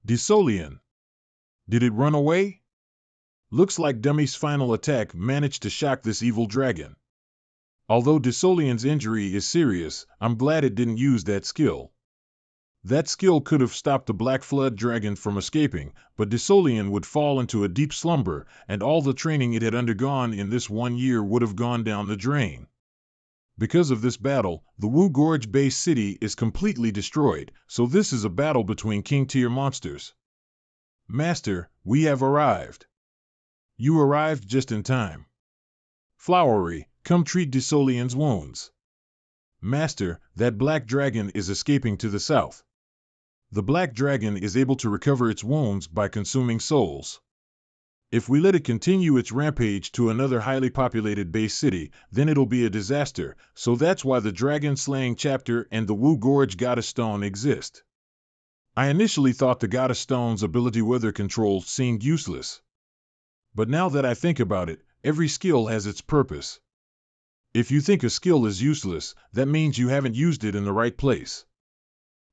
Disolian. Did it run away? Looks like Dummy's final attack managed to shock this evil dragon. Although Disolian's injury is serious, I'm glad it didn't use that skill. That skill could have stopped the Black Flood Dragon from escaping, but Disolian would fall into a deep slumber, and all the training it had undergone in this 1 year would have gone down the drain. Because of this battle, the Wu Gorge base city is completely destroyed, so this is a battle between king-tier monsters. Master, we have arrived. You arrived just in time. Flowery, come treat Desolian's wounds. Master, that black dragon is escaping to the south. The black dragon is able to recover its wounds by consuming souls. If we let it continue its rampage to another highly populated base city, then it'll be a disaster, so that's why the dragon slaying chapter and the Wu Gorge Goddess Stone exist. I initially thought the Goddess Stone's ability weather control seemed useless. But now that I think about it, every skill has its purpose. If you think a skill is useless, that means you haven't used it in the right place.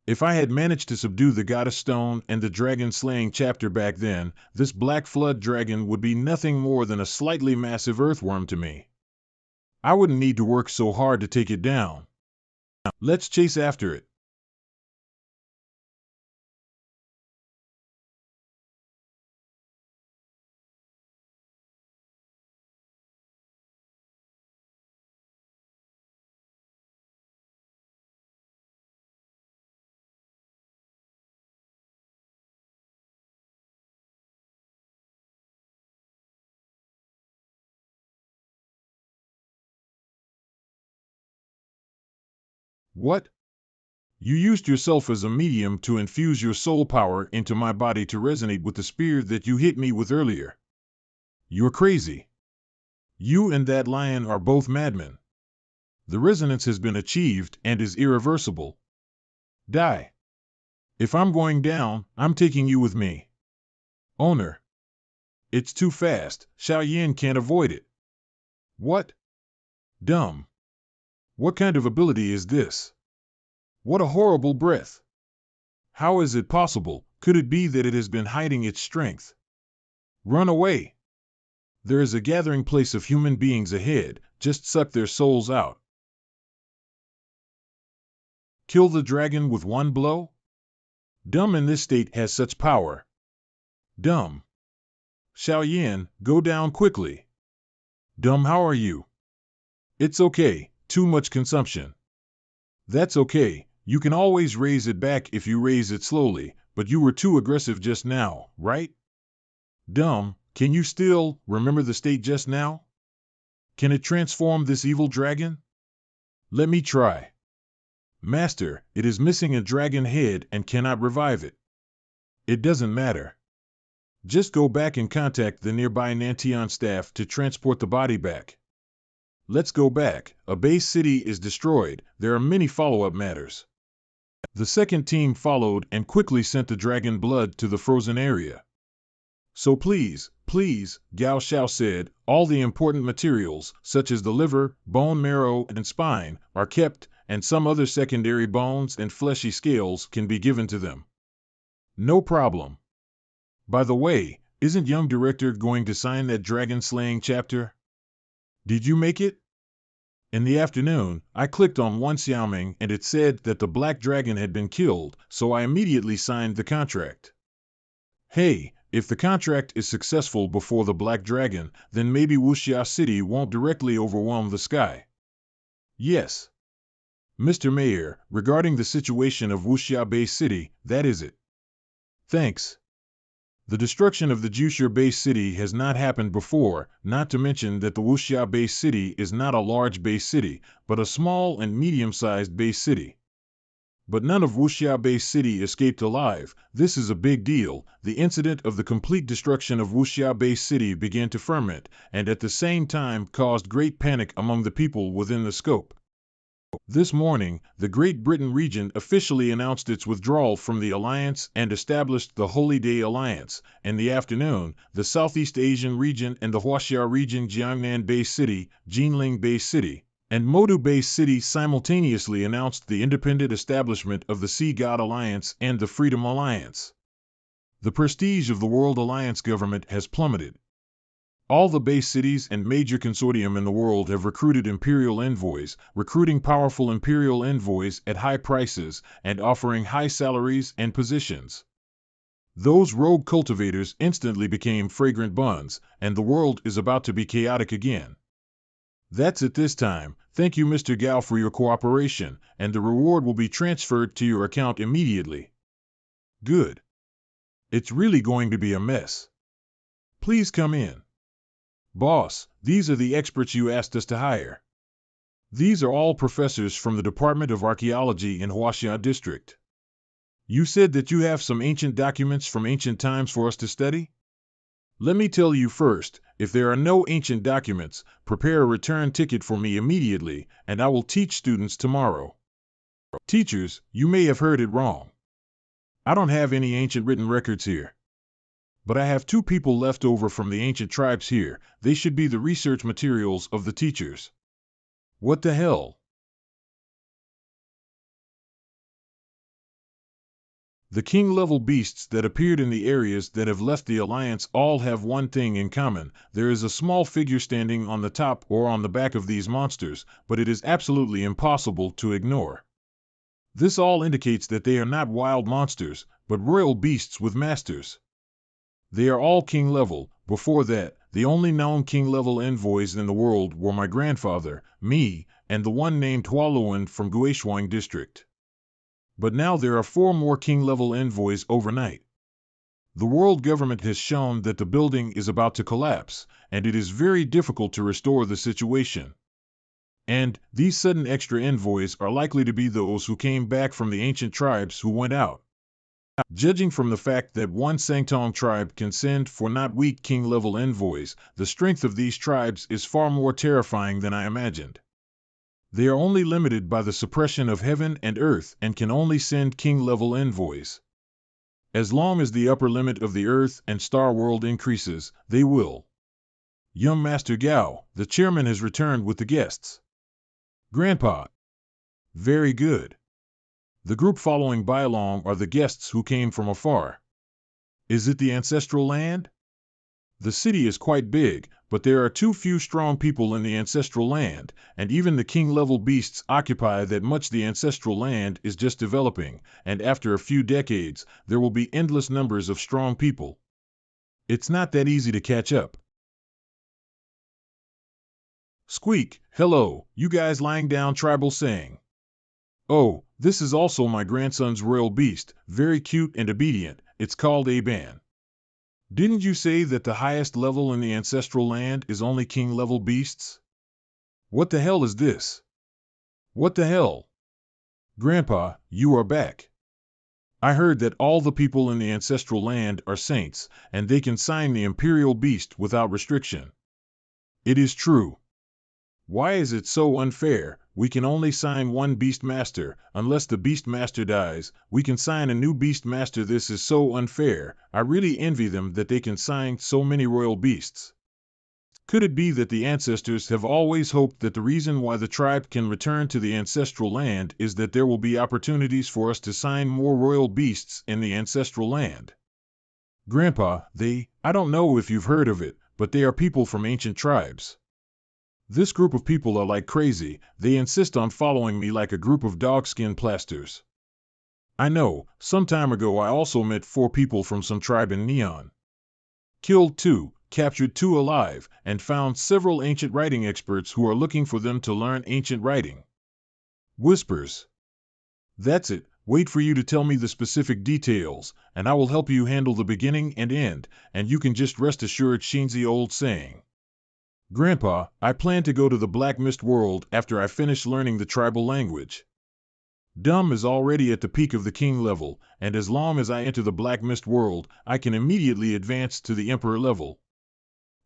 If I had managed to subdue the Goddess Stone and the dragon-slaying chapter back then, this Black Flood dragon would be nothing more than a slightly massive earthworm to me. I wouldn't need to work so hard to take it down. Let's chase after it. What? You used yourself as a medium to infuse your soul power into my body to resonate with the spear that you hit me with earlier. You're crazy. You and that lion are both madmen. The resonance has been achieved and is irreversible. Die. If I'm going down, I'm taking you with me. Owner. It's too fast, Xiao Yin can't avoid it. What? Dumb. What kind of ability is this? What a horrible breath. How is it possible? Could it be that it has been hiding its strength? Run away. There is a gathering place of human beings ahead, just suck their souls out. Kill the dragon with one blow? Dumb in this state has such power. Dumb. Xiao Yin, go down quickly. Dumb, how are you? It's okay, too much consumption. That's okay, you can always raise it back if you raise it slowly, but you were too aggressive just now, right? Dumb, can you still remember the state just now? Can it transform this evil dragon? Let me try. Master, it is missing a dragon head and cannot revive it. It doesn't matter. Just go back and contact the nearby Nantian staff to transport the body back. Let's go back. A base city is destroyed. There are many follow-up matters. The second team followed and quickly sent the dragon blood to the frozen area. So please, Gao Xiao said, all the important materials, such as the liver, bone marrow, and spine, are kept, and some other secondary bones and fleshy scales can be given to them. No problem. By the way, isn't young director going to sign that dragon-slaying chapter? Did you make it? In the afternoon, I clicked on one Xiaoming and it said that the black dragon had been killed, so I immediately signed the contract. Hey, if the contract is successful before the black dragon, then maybe Wuxia City won't directly overwhelm the sky. Yes. Mr. Mayor, regarding the situation of Wuxia Bay City, that is it. Thanks. The destruction of the Jushir Bay City has not happened before, not to mention that the Wuxia Bay City is not a large Bay City, but a small and medium-sized Bay City. But none of Wuxia Bay City escaped alive. This is a big deal. The incident of the complete destruction of Wuxia Bay City began to ferment, and at the same time caused great panic among the people within the scope. This morning, the Great Britain region officially announced its withdrawal from the alliance and established the Holy Day Alliance. In the afternoon, the Southeast Asian region and the Huaxia region, Jiangnan Bay City, Jinling Bay City, and Modu Bay City simultaneously announced the independent establishment of the Sea God Alliance and the Freedom Alliance. The prestige of the World Alliance government has plummeted. All the base cities and major consortium in the world have recruited imperial envoys, recruiting powerful imperial envoys at high prices and offering high salaries and positions. Those rogue cultivators instantly became fragrant buns, and the world is about to be chaotic again. That's it this time. Thank you, Mr. Gao, for your cooperation, and the reward will be transferred to your account immediately. Good. It's really going to be a mess. Please come in. Boss, these are the experts you asked us to hire. These are all professors from the Department of Archaeology in Huaxia District. You said that you have some ancient documents from ancient times for us to study? Let me tell you first, if there are no ancient documents, prepare a return ticket for me immediately, and I will teach students tomorrow. Teachers, you may have heard it wrong. I don't have any ancient written records here. But I have 2 people left over from the ancient tribes here. They should be the research materials of the teachers. What the hell? The king-level beasts that appeared in the areas that have left the Alliance all have one thing in common. There is a small figure standing on the top or on the back of these monsters, but it is absolutely impossible to ignore. This all indicates that they are not wild monsters, but royal beasts with masters. They are all king-level. Before that, the only known king-level envoys in the world were my grandfather, me, and the one named Hualuan from Guishuang District. But now there are 4 more king-level envoys overnight. The world government has shown that the building is about to collapse, and it is very difficult to restore the situation. And these sudden extra envoys are likely to be those who came back from the ancient tribes who went out. Judging from the fact that one Sangtong tribe can send for not weak king-level envoys, the strength of these tribes is far more terrifying than I imagined. They are only limited by the suppression of heaven and earth and can only send king-level envoys. As long as the upper limit of the earth and star world increases, they will. Young Master Gao, the chairman has returned with the guests. Grandpa. Very good. The group following Bailong are the guests who came from afar. Is it the ancestral land? The city is quite big, but there are too few strong people in the ancestral land, and even the king-level beasts occupy that much. The ancestral land is just developing, and after a few decades, there will be endless numbers of strong people. It's not that easy to catch up. Squeak, hello, you guys lying down tribal saying. Oh, this is also my grandson's royal beast, very cute and obedient. It's called Aban. Didn't you say that the highest level in the ancestral land is only king-level beasts? What the hell is this? What the hell? Grandpa, you are back. I heard that all the people in the ancestral land are saints, and they can sign the imperial beast without restriction. It is true. Why is it so unfair? We can only sign one beast master. Unless the beast master dies, we can sign a new beast master. This is so unfair. I really envy them that they can sign so many royal beasts. Could it be that the ancestors have always hoped that the reason why the tribe can return to the ancestral land is that there will be opportunities for us to sign more royal beasts in the ancestral land? Grandpa, I don't know if you've heard of it, but they are people from ancient tribes. This group of people are like crazy. They insist on following me like a group of dogskin plasters. I know, some time ago I also met 4 people from some tribe in Neon. Killed 2, captured 2 alive, and found several ancient writing experts who are looking for them to learn ancient writing. Whispers. That's it. Wait for you to tell me the specific details, and I will help you handle the beginning and end, and you can just rest assured. Shinzi old saying. Grandpa, I plan to go to the Black Mist world after I finish learning the tribal language. Dumb is already at the peak of the king level, and as long as I enter the Black Mist world, I can immediately advance to the emperor level.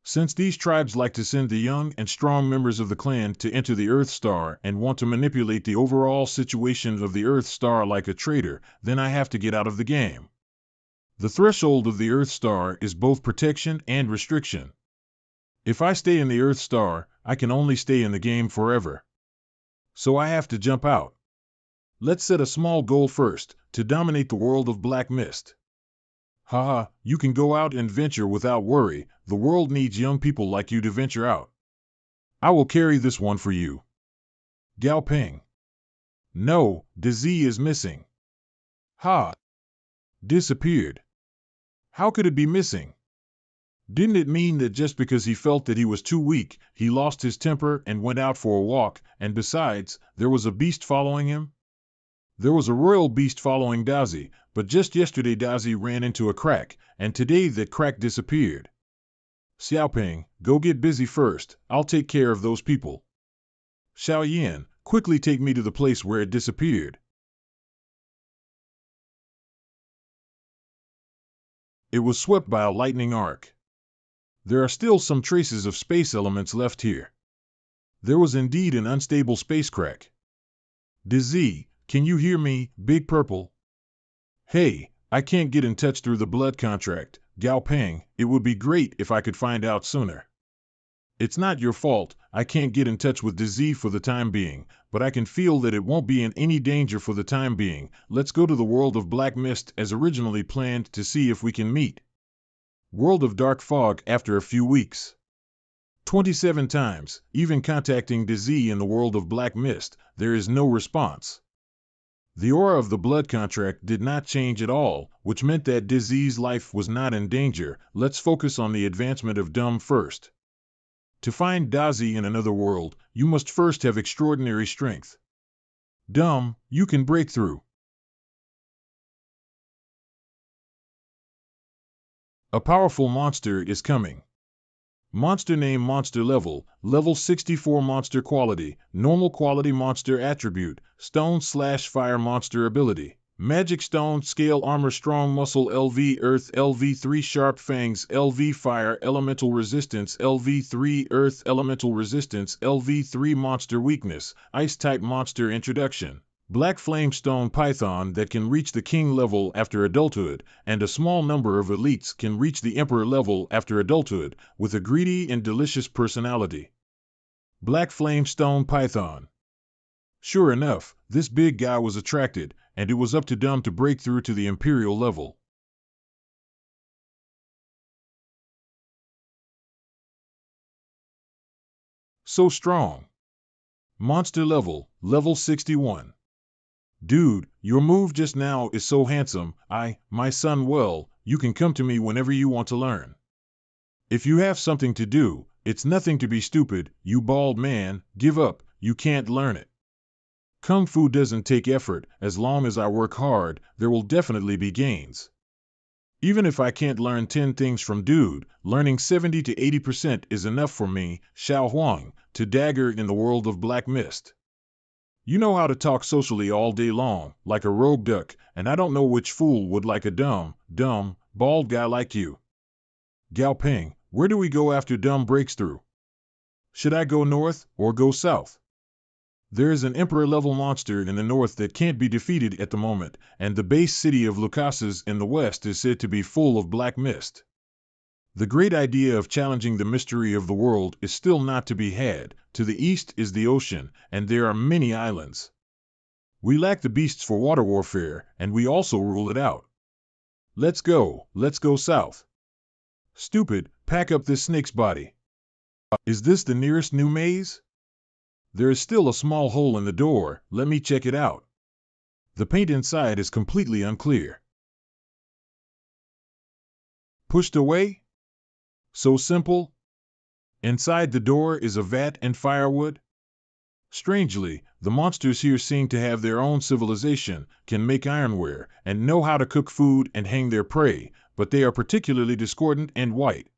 Since these tribes like to send the young and strong members of the clan to enter the Earth Star and want to manipulate the overall situation of the Earth Star like a traitor, then I have to get out of the game. The threshold of the Earth Star is both protection and restriction. If I stay in the Earth Star, I can only stay in the game forever. So I have to jump out. Let's set a small goal first, to dominate the world of Black Mist. Haha, you can go out and venture without worry. The world needs young people like you to venture out. I will carry this one for you. Gao Peng. No, Daisy is missing. Ha! Disappeared. How could it be missing? Didn't it mean that just because he felt that he was too weak, he lost his temper and went out for a walk, and besides, there was a beast following him? There was a royal beast following Daisy, but just yesterday Daisy ran into a crack, and today that crack disappeared. Xiaoping, go get busy first, I'll take care of those people. Xiao Yan, quickly take me to the place where it disappeared. It was swept by a lightning arc. There are still some traces of space elements left here. There was indeed an unstable space crack. Dizzy, can you hear me, Big Purple? Hey, I can't get in touch through the blood contract, Gao Peng, it would be great if I could find out sooner. It's not your fault, I can't get in touch with Dizzy for the time being, but I can feel that it won't be in any danger for the time being. Let's go to the world of Black Mist as originally planned to see if we can meet. World of Dark Fog after a few weeks. 27 times, even contacting Dizzy in the world of Black Mist, there is no response. The aura of the blood contract did not change at all, which meant that Dizzy's life was not in danger. Let's focus on the advancement of Dumb first. To find Dazi in another world, you must first have extraordinary strength. Dumb, you can break through. A powerful monster is coming. Monster name monster level, level 64 monster quality, normal quality monster attribute, stone/fire monster ability. Magic stone, scale armor, strong muscle, LV earth, LV3 sharp fangs, LV fire, elemental resistance, LV3 earth, elemental resistance, LV3 monster weakness, ice type monster introduction. Black flame stone python that can reach the king level after adulthood, and a small number of elites can reach the emperor level after adulthood, with a greedy and delicious personality. Black flame stone python. Sure enough, this big guy was attracted, and it was up to Dumb to break through to the imperial level. So strong. Monster level, level 61. Dude, your move just now is so handsome, my son, well, you can come to me whenever you want to learn. If you have something to do, it's nothing to be stupid, you bald man, give up, you can't learn it. Kung Fu doesn't take effort, as long as I work hard, there will definitely be gains. Even if I can't learn 10 things from Dude, learning 70 to 80% is enough for me, Xiao Huang, to dagger in the world of Black Mist. You know how to talk socially all day long, like a rogue duck, and I don't know which fool would like a dumb, bald guy like you. Gao Peng, where do we go after Dumb breaks through? Should I go north, or go south? There is an emperor-level monster in the north that can't be defeated at the moment, and the base city of Lucases in the west is said to be full of black mist. The great idea of challenging the mystery of the world is still not to be had. To the east is the ocean, and there are many islands. We lack the beasts for water warfare, and we also rule it out. Let's go south. Stupid, pack up this snake's body. Is this the nearest new maze? There is still a small hole in the door, let me check it out. The paint inside is completely unclear. Pushed away? So simple? Inside the door is a vat and firewood? Strangely, the monsters here seem to have their own civilization, can make ironware, and know how to cook food and hang their prey, but they are particularly discordant and white.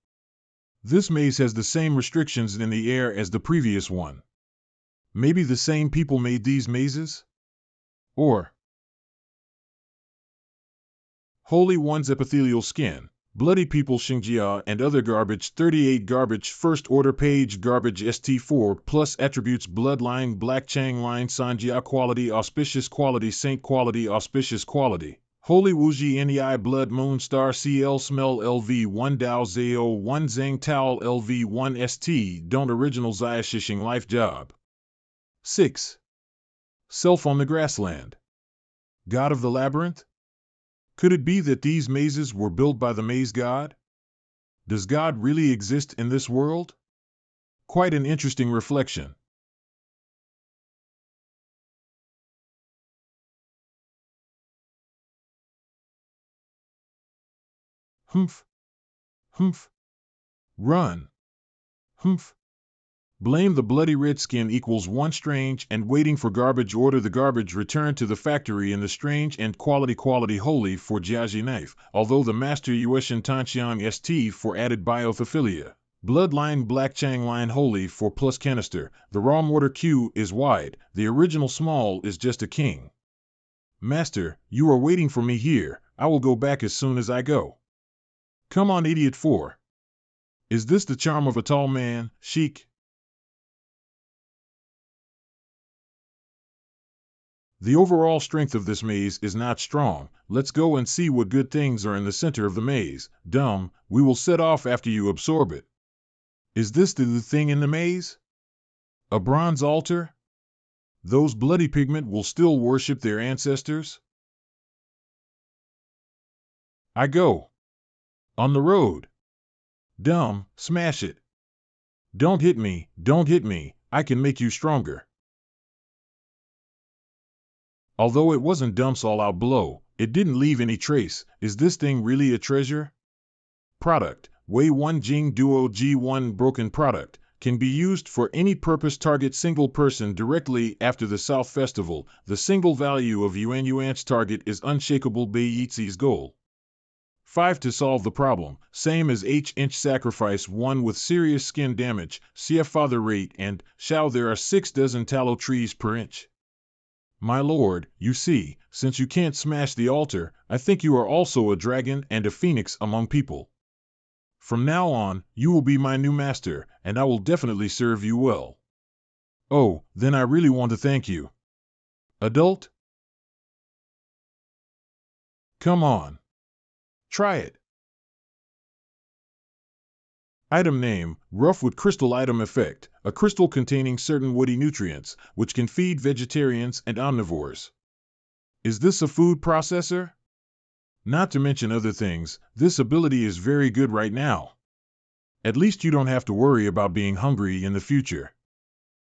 This maze has the same restrictions in the air as the previous one. Maybe the same people made these mazes? Or Holy One's epithelial skin, bloody people Xingjia and other garbage 38 garbage first order page garbage ST4 plus attributes bloodline black Chang line Sanjia quality auspicious quality saint quality auspicious quality. Holy Wuji Nei Blood Moon Star CL Smell LV1 Dao Zao 1 Zhang Towel LV1 ST Don't Original Zia Shishing Life Job. 6. Self on the Grassland. God of the Labyrinth? Could it be that these mazes were built by the maze god? Does God really exist in this world? Quite an interesting reflection. Humph. Humph. Run. Humph. Blame the bloody redskin equals 1 strange and waiting for garbage order the garbage return to the factory in the strange and quality holy for Jiaji knife, although the master Yueshin Tanxiang ST for added biothophilia. Bloodline Black Chang Line Holy for plus canister. The raw mortar Q is wide. The original small is just a king. Master, you are waiting for me here. I will go back as soon as I go. Come on, Idiot 4. Is this the charm of a tall man, Sheik? The overall strength of this maze is not strong. Let's go and see what good things are in the center of the maze. Dumb, we will set off after you absorb it. Is this the thing in the maze? A bronze altar? Those bloody pigment will still worship their ancestors? I go. On the road. Dumb, smash it. Don't hit me, don't hit me, I can make you stronger. Although it wasn't Dump's all-out blow, it didn't leave any trace. Is this thing really a treasure? Product, Wei 1 Jing Duo G1 Broken product, can be used for any purpose. Target single person directly after the South Festival. The single value of Yuan's target is unshakable. Beiyizi's goal. 5 to solve the problem, same as H-inch sacrifice 1 with serious skin damage, CF father rate and, Shao there are 6 dozen tallow trees per inch. My lord, you see, since you can't smash the altar, I think you are also a dragon and a phoenix among people. From now on, you will be my new master, and I will definitely serve you well. Oh, then I really want to thank you. Adult? Come on. Try it. Item name, Roughwood Crystal. Item effect, a crystal containing certain woody nutrients, which can feed vegetarians and omnivores. Is this a food processor? Not to mention other things, this ability is very good right now. At least you don't have to worry about being hungry in the future.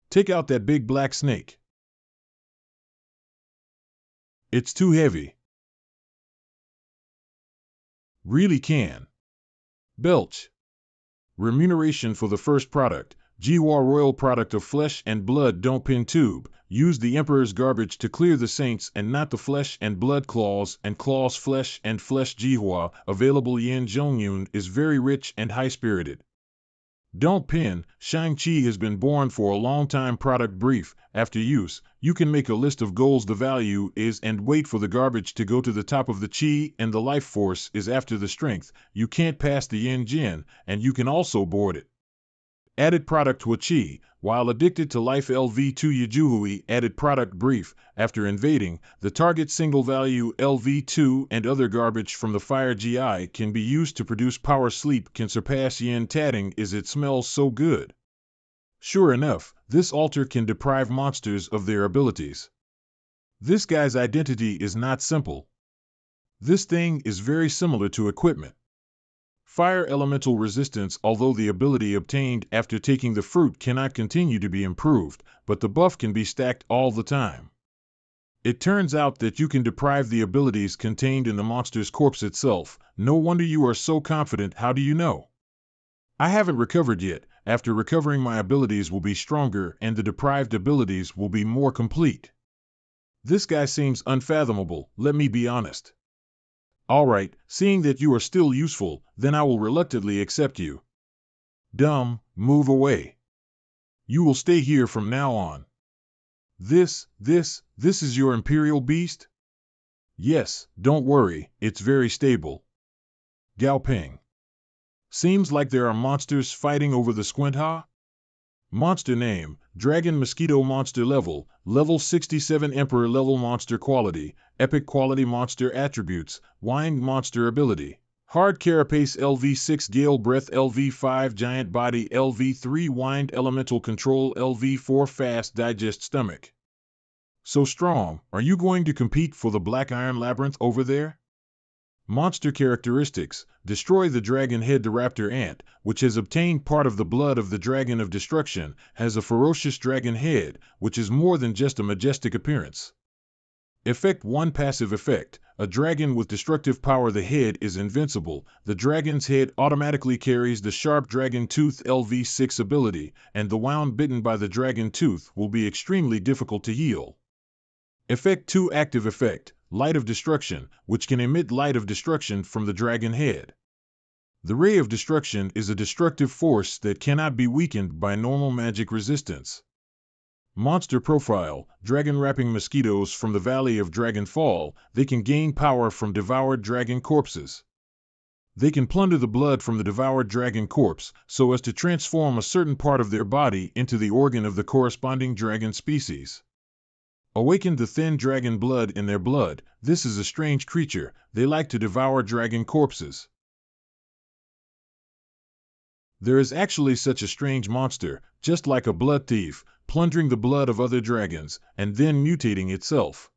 Take out that big black snake. It's too heavy. Really can. Belch. Remuneration for the first product, Jiwa Royal product of flesh and blood. Don't pin tube, use the Emperor's garbage to clear the saints and not the flesh and blood. Claws and claws flesh and flesh. Jiwa, available. Yin Zhongyun is very rich and high-spirited. Don't pin, Shang-Chi has been born for a long time. Product brief, after use, you can make a list of goals the value is and wait for the garbage to go to the top of the chi, and the life force is after the strength. You can't pass the yin jin, and you can also board it. Added product Hua Chi, while addicted to life. LV2 Yajuhui. Added product brief, after invading, the target single value LV2 and other garbage from the fire GI can be used to produce power. Sleep can surpass yin tatting. Is it smells so good? Sure enough, this altar can deprive monsters of their abilities. This guy's identity is not simple. This thing is very similar to equipment. Fire elemental resistance. Although the ability obtained after taking the fruit cannot continue to be improved, but the buff can be stacked all the time. It turns out that you can deprive the abilities contained in the monster's corpse itself. No wonder you are so confident. How do you know? I haven't recovered yet. After recovering, my abilities will be stronger and the deprived abilities will be more complete. This guy seems unfathomable, let me be honest. Alright, seeing that you are still useful, then I will reluctantly accept you. Dumb, move away. You will stay here from now on. This is your Imperial Beast? Yes, don't worry, it's very stable. Gao Ping. Seems like there are monsters fighting over the Squintha? Monster name, Dragon Mosquito. Monster level, level 67. Emperor level. Monster quality, epic quality. Monster attributes, wind monster ability, hard carapace. LV6 Gale breath. LV5 giant body. LV3 wind elemental control. LV4 fast digest stomach. So strong, are you going to compete for the Black Iron Labyrinth over there? Monster characteristics, destroy the dragon head. The raptor ant, which has obtained part of the blood of the dragon of destruction, has a ferocious dragon head, which is more than just a majestic appearance. Effect 1 passive effect, a dragon with destructive power. The head is invincible. The dragon's head automatically carries the sharp dragon tooth. LV6 ability, and the wound bitten by the dragon tooth will be extremely difficult to heal. Effect 2 active effect, Light of Destruction, which can emit light of destruction from the dragon head. The Ray of Destruction is a destructive force that cannot be weakened by normal magic resistance. Monster profile: dragon wrapping mosquitoes from the Valley of Dragonfall. They can gain power from devoured dragon corpses. They can plunder the blood from the devoured dragon corpse so as to transform a certain part of their body into the organ of the corresponding dragon species. Awaken the thin dragon blood in their blood. This is a strange creature. They like to devour dragon corpses. There is actually such a strange monster, just like a blood thief, plundering the blood of other dragons, and then mutating itself.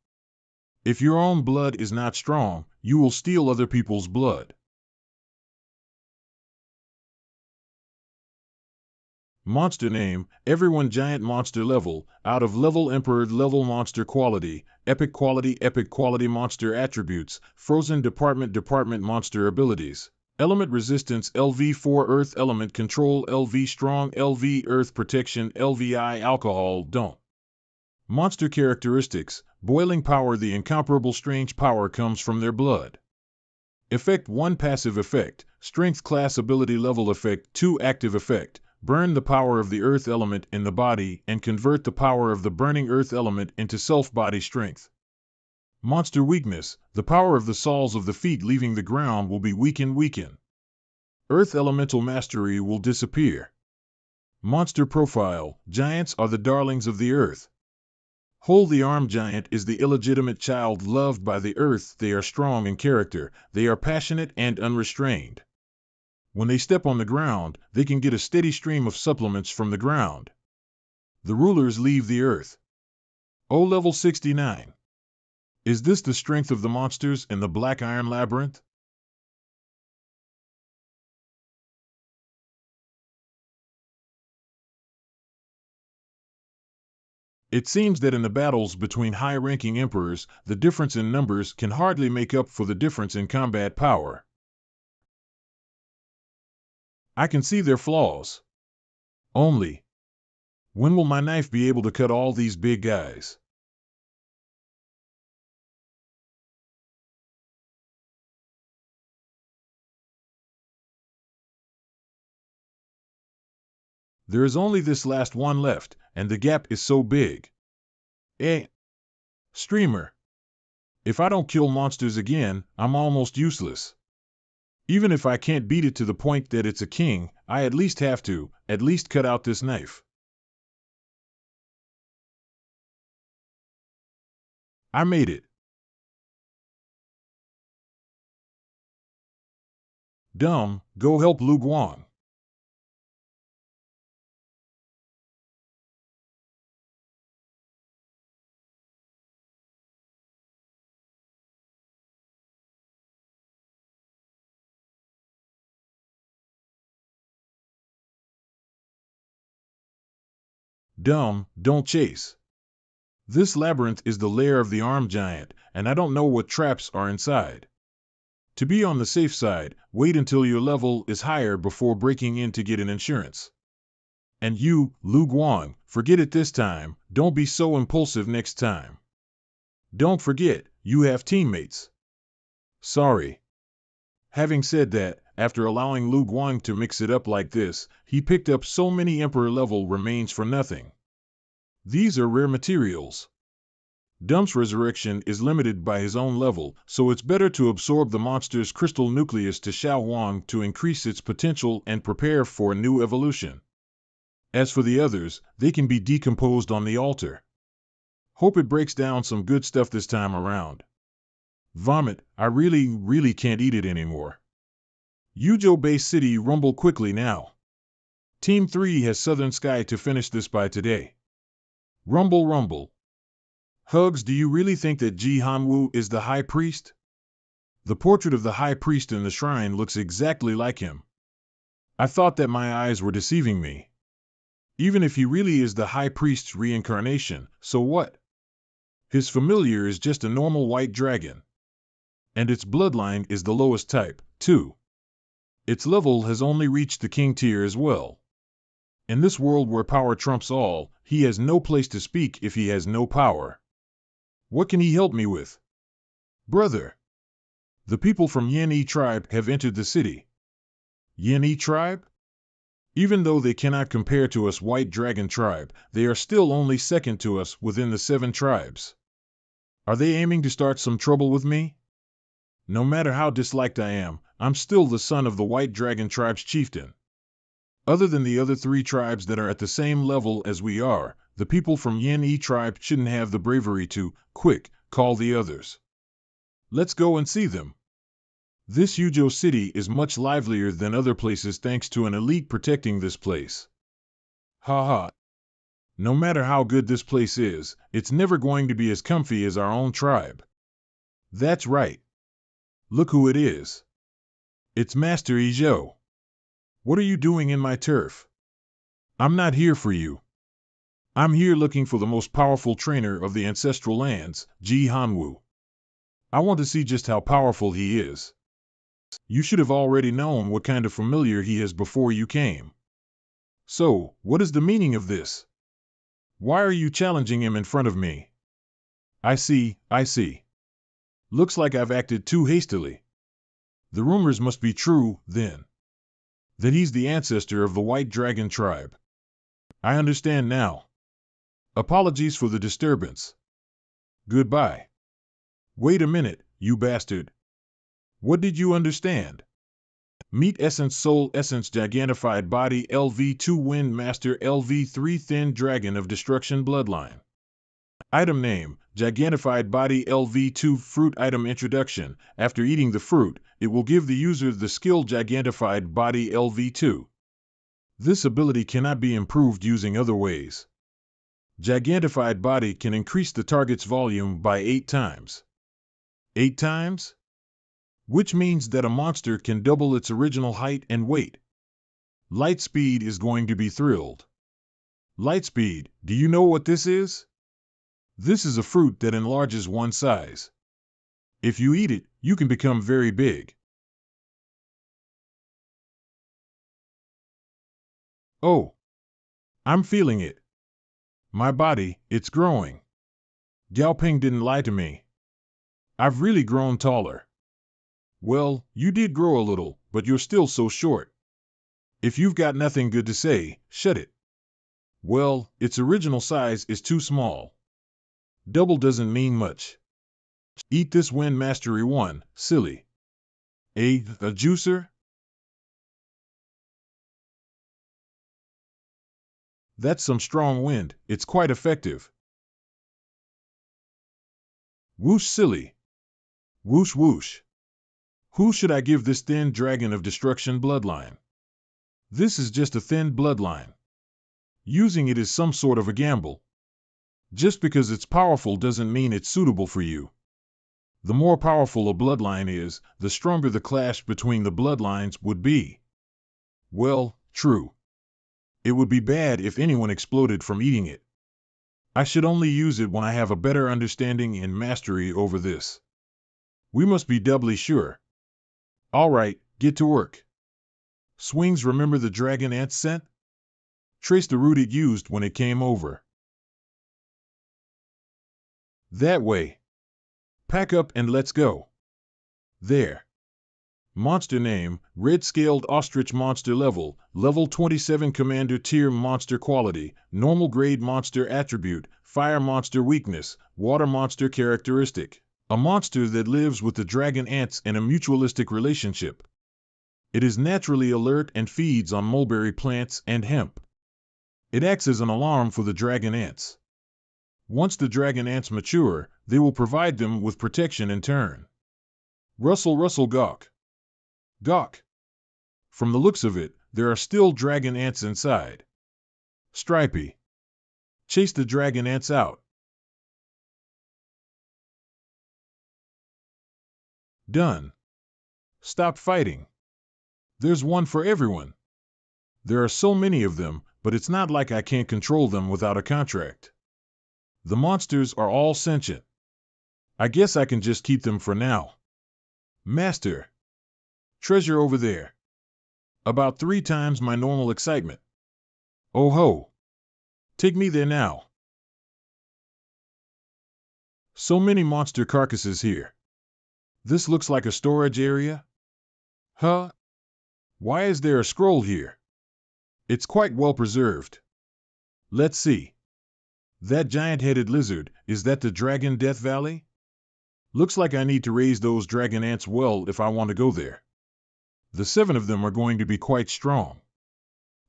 If your own blood is not strong, you will steal other people's blood. Monster name: everyone giant monster level, out of level emperor level monster quality, epic quality monster attributes, frozen department monster abilities. Element resistance LV4 earth element control LV strong LV earth protection LVI alcohol don't. Monster characteristics: boiling power. The incomparable strange power comes from their blood. Effect 1 passive effect, strength class ability level effect 2 active effect, burn the power of the earth element in the body and convert the power of the burning earth element into self-body strength. Monster weakness: the power of the soles of the feet leaving the ground will be weakened. Earth elemental mastery will disappear. Monster profile: giants are the darlings of the earth. Hole the arm giant is the illegitimate child loved by the earth. They are strong in character, they are passionate and unrestrained. When they step on the ground, they can get a steady stream of supplements from the ground. The rulers leave the earth. O level 69. Is this the strength of the monsters in the Black Iron Labyrinth? It seems that in the battles between high-ranking emperors, the difference in numbers can hardly make up for the difference in combat power. I can see their flaws. Only, when will my knife be able to cut all these big guys? There is only this last one left, and the gap is so big. Streamer. If I don't kill monsters again, I'm almost useless. Even if I can't beat it to the point that it's a king, I at least have to, cut out this knife. I made it. Dumb, go help Lu Guang. Dumb, don't chase. This labyrinth is the lair of the arm giant, and I don't know what traps are inside. To be on the safe side, wait until your level is higher before breaking in to get an insurance. And you, Lu Guang, forget it this time, don't be so impulsive next time. Don't forget, you have teammates. Sorry. Having said that, after allowing Lu Guang to mix it up like this, he picked up so many Emperor-level remains for nothing. These are rare materials. Dump's resurrection is limited by his own level, so it's better to absorb the monster's crystal nucleus to Xiao Huang to increase its potential and prepare for a new evolution. As for the others, they can be decomposed on the altar. Hope it breaks down some good stuff this time around. Vomit, I really can't eat it anymore. Yuzhou Bay City, rumble quickly now. Team 3 has Southern Sky to finish this by today. Rumble. Hugs, do you really think that Ji Hanwu is the High Priest? The portrait of the High Priest in the shrine looks exactly like him. I thought that my eyes were deceiving me. Even if he really is the High Priest's reincarnation, so what? His familiar is just a normal white dragon. And its bloodline is the lowest type, too. Its level has only reached the king tier as well. In this world where power trumps all, he has no place to speak if he has no power. What can he help me with? Brother. The people from Yen Yi tribe have entered the city. Yin tribe? Even though they cannot compare to us White Dragon tribe, they are still only second to us within the 7 tribes. Are they aiming to start some trouble with me? No matter how disliked I am, I'm still the son of the White Dragon tribe's chieftain. Other than the other 3 tribes that are at the same level as we are, the people from Yin tribe shouldn't have the bravery to, quick, call the others. Let's go and see them. This Yuzhou city is much livelier than other places thanks to an elite protecting this place. Ha ha. No matter how good this place is, it's never going to be as comfy as our own tribe. That's right. Look who it is. It's Master Yuzhou. What are you doing in my turf? I'm not here for you. I'm here looking for the most powerful trainer of the ancestral lands, Ji Hanwu. I want to see just how powerful he is. You should have already known what kind of familiar he is before you came. So, what is the meaning of this? Why are you challenging him in front of me? I see. Looks like I've acted too hastily. The rumors must be true, then. That he's the ancestor of the White Dragon tribe. I understand now. Apologies for the disturbance. Goodbye. Wait a minute, you bastard. What did you understand? Meat Essence Soul Essence Gigantified Body LV2 Wind Master LV3 Thin Dragon of Destruction Bloodline. Item Name, Gigantified Body LV2 Fruit Item Introduction. After eating the fruit, it will give the user the skill Gigantified Body LV2. This ability cannot be improved using other ways. Gigantified Body can increase the target's volume by 8 times. 8 times? Which means that a monster can double its original height and weight. Lightspeed is going to be thrilled. Lightspeed, do you know what this is? This is a fruit that enlarges one size. If you eat it, you can become very big. Oh, I'm feeling it. My body, it's growing. Gao Ping didn't lie to me. I've really grown taller. Well, you did grow a little, but you're still so short. If you've got nothing good to say, shut it. Well, its original size is too small. Double doesn't mean much. Eat this Wind Mastery 1, silly. A juicer? That's some strong wind, it's quite effective. Whoosh silly. Whoosh whoosh. Who should I give this thin dragon of destruction bloodline? This is just a thin bloodline. Using it is some sort of a gamble. Just because it's powerful doesn't mean it's suitable for you. The more powerful a bloodline is, the stronger the clash between the bloodlines would be. Well, true. It would be bad if anyone exploded from eating it. I should only use it when I have a better understanding and mastery over this. We must be doubly sure. All right, get to work. Swings, remember the dragon ant scent? Trace the route it used when it came over. That way. Pack up and let's go. There. Monster name, Red-Scaled Ostrich Monster Level, Level 27 Commander Tier Monster Quality, Normal Grade Monster Attribute, Fire Monster Weakness, Water Monster Characteristic. A monster that lives with the dragon ants in a mutualistic relationship. It is naturally alert and feeds on mulberry plants and hemp. It acts as an alarm for the dragon ants. Once the dragon ants mature, they will provide them with protection in turn. Rustle rustle gawk. Gawk. From the looks of it, there are still dragon ants inside. Stripey. Chase the dragon ants out. Done. Stop fighting. There's one for everyone. There are so many of them, but it's not like I can't control them without a contract. The monsters are all sentient. I guess I can just keep them for now. Master. Treasure over there. About 3 times my normal excitement. Oh ho. Take me there now. So many monster carcasses here. This looks like a storage area? Huh? Why is there a scroll here? It's quite well preserved. Let's see. That giant-headed lizard, is that the Dragon Death Valley? Looks like I need to raise those dragon ants well if I want to go there. The 7 of them are going to be quite strong.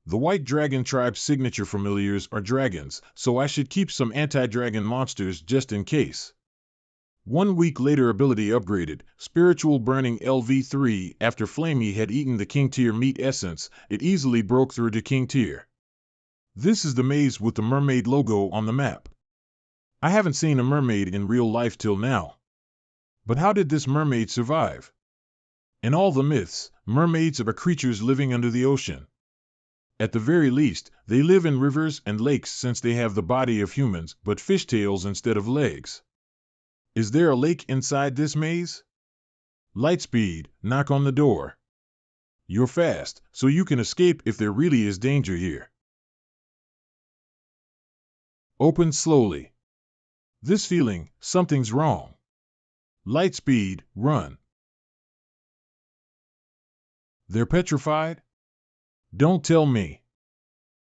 The White Dragon tribe's signature familiars are dragons, so I should keep some anti-dragon monsters just in case. 1 week later, ability upgraded, Spiritual Burning LV3. After Flamey had eaten the King Tier meat essence, it easily broke through to King Tier. This is the maze with the mermaid logo on the map. I haven't seen a mermaid in real life till now. But how did this mermaid survive? In all the myths, mermaids are creatures living under the ocean. At the very least, they live in rivers and lakes since they have the body of humans but fishtails instead of legs. Is there a lake inside this maze? Lightspeed, knock on the door. You're fast, so you can escape if there really is danger here. Open slowly. This feeling, something's wrong. Lightspeed, run. They're petrified? Don't tell me.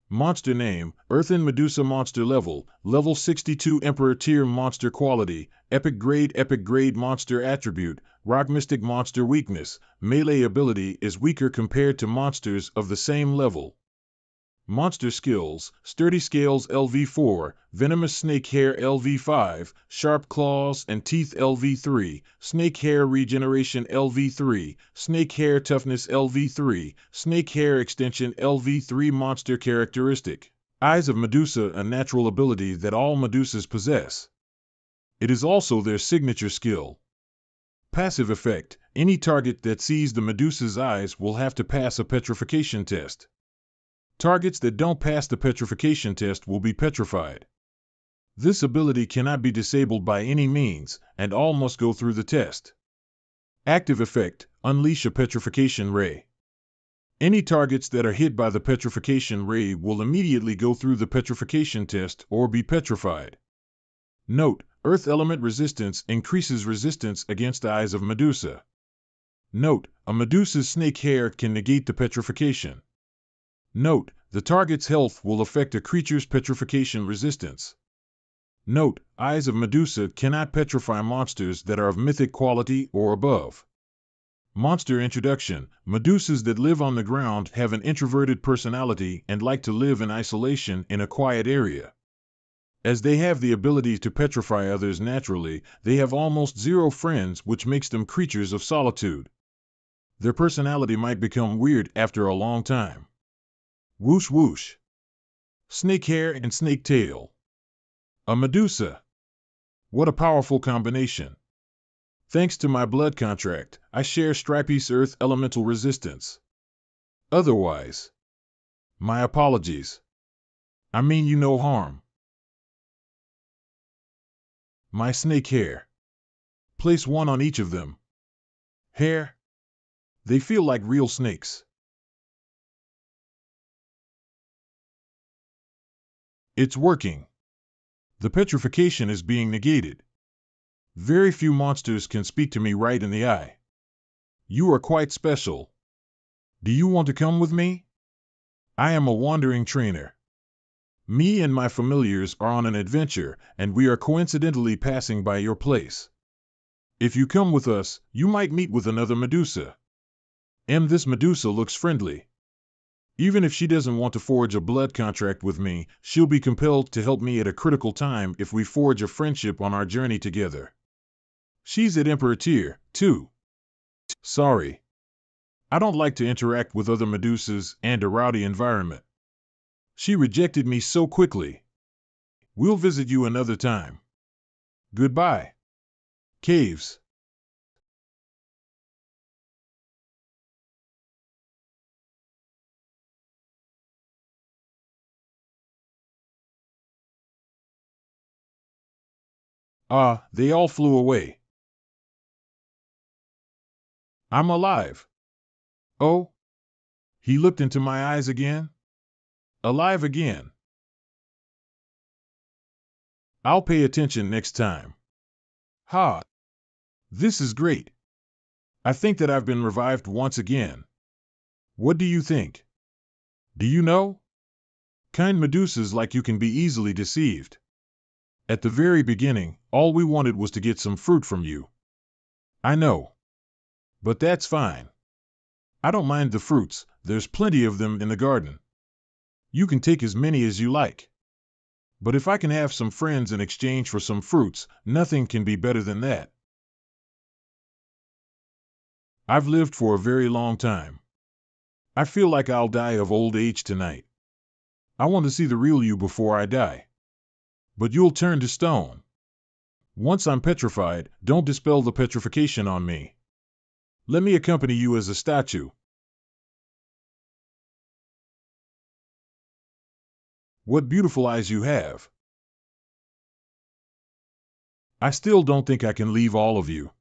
Monster name, Earthen Medusa monster level, level 62 Emperor tier monster quality, epic grade monster attribute, rock mystic monster weakness, melee ability is weaker compared to monsters of the same level. Monster skills, Sturdy Scales LV4, Venomous Snake Hair LV5, Sharp Claws and Teeth LV3, Snake Hair Regeneration LV3, Snake Hair Toughness LV3, Snake Hair Extension LV3. Monster characteristic. Eyes of Medusa, a natural ability that all Medusas possess. It is also their signature skill. Passive effect, any target that sees the Medusa's eyes will have to pass a petrification test. Targets that don't pass the petrification test will be petrified. This ability cannot be disabled by any means, and all must go through the test. Active effect, unleash a petrification ray. Any targets that are hit by the petrification ray will immediately go through the petrification test or be petrified. Note, Earth element resistance increases resistance against the eyes of Medusa. Note, a Medusa's snake hair can negate the petrification. Note, the target's health will affect a creature's petrification resistance. Note, Eyes of Medusa cannot petrify monsters that are of mythic quality or above. Monster introduction. Medusas that live on the ground have an introverted personality and like to live in isolation in a quiet area. As they have the ability to petrify others naturally, they have almost zero friends, which makes them creatures of solitude. Their personality might become weird after a long time. Whoosh whoosh. Snake hair and snake tail. A Medusa. What a powerful combination. Thanks to my blood contract, I share Stripey's Earth elemental resistance. Otherwise, my apologies. I mean you no harm. My snake hair. Place 1 on each of them. Hair? They feel like real snakes. It's working. The petrification is being negated. Very few monsters can speak to me right in the eye. You are quite special. Do you want to come with me? I am a wandering trainer. Me and my familiars are on an adventure, and we are coincidentally passing by your place. If you come with us, you might meet with another Medusa. This Medusa looks friendly. Even if she doesn't want to forge a blood contract with me, she'll be compelled to help me at a critical time if we forge a friendship on our journey together. She's at Emperor tier, too. Sorry. I don't like to interact with other Medusas and a rowdy environment. She rejected me so quickly. We'll visit you another time. Goodbye. Caves. They all flew away. I'm alive. Oh? He looked into my eyes again? Alive again. I'll pay attention next time. Ha! This is great. I think that I've been revived once again. What do you think? Do you know? Kind Medusas like you can be easily deceived. At the very beginning, all we wanted was to get some fruit from you. I know. But that's fine. I don't mind the fruits, there's plenty of them in the garden. You can take as many as you like. But if I can have some friends in exchange for some fruits, nothing can be better than that. I've lived for a very long time. I feel like I'll die of old age tonight. I want to see the real you before I die. But you'll turn to stone. Once I'm petrified, don't dispel the petrification on me. Let me accompany you as a statue. What beautiful eyes you have. I still don't think I can leave all of you.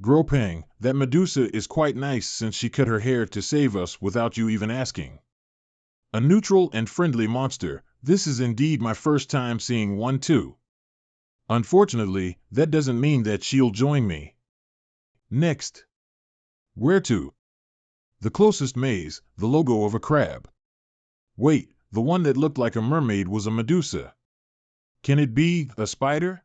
Gropang, that Medusa is quite nice since she cut her hair to save us without you even asking. A neutral and friendly monster, this is indeed my first time seeing one too. Unfortunately, that doesn't mean that she'll join me. Next. Where to? The closest maze, the logo of a crab. Wait, the one that looked like a mermaid was a Medusa. Can it be a spider?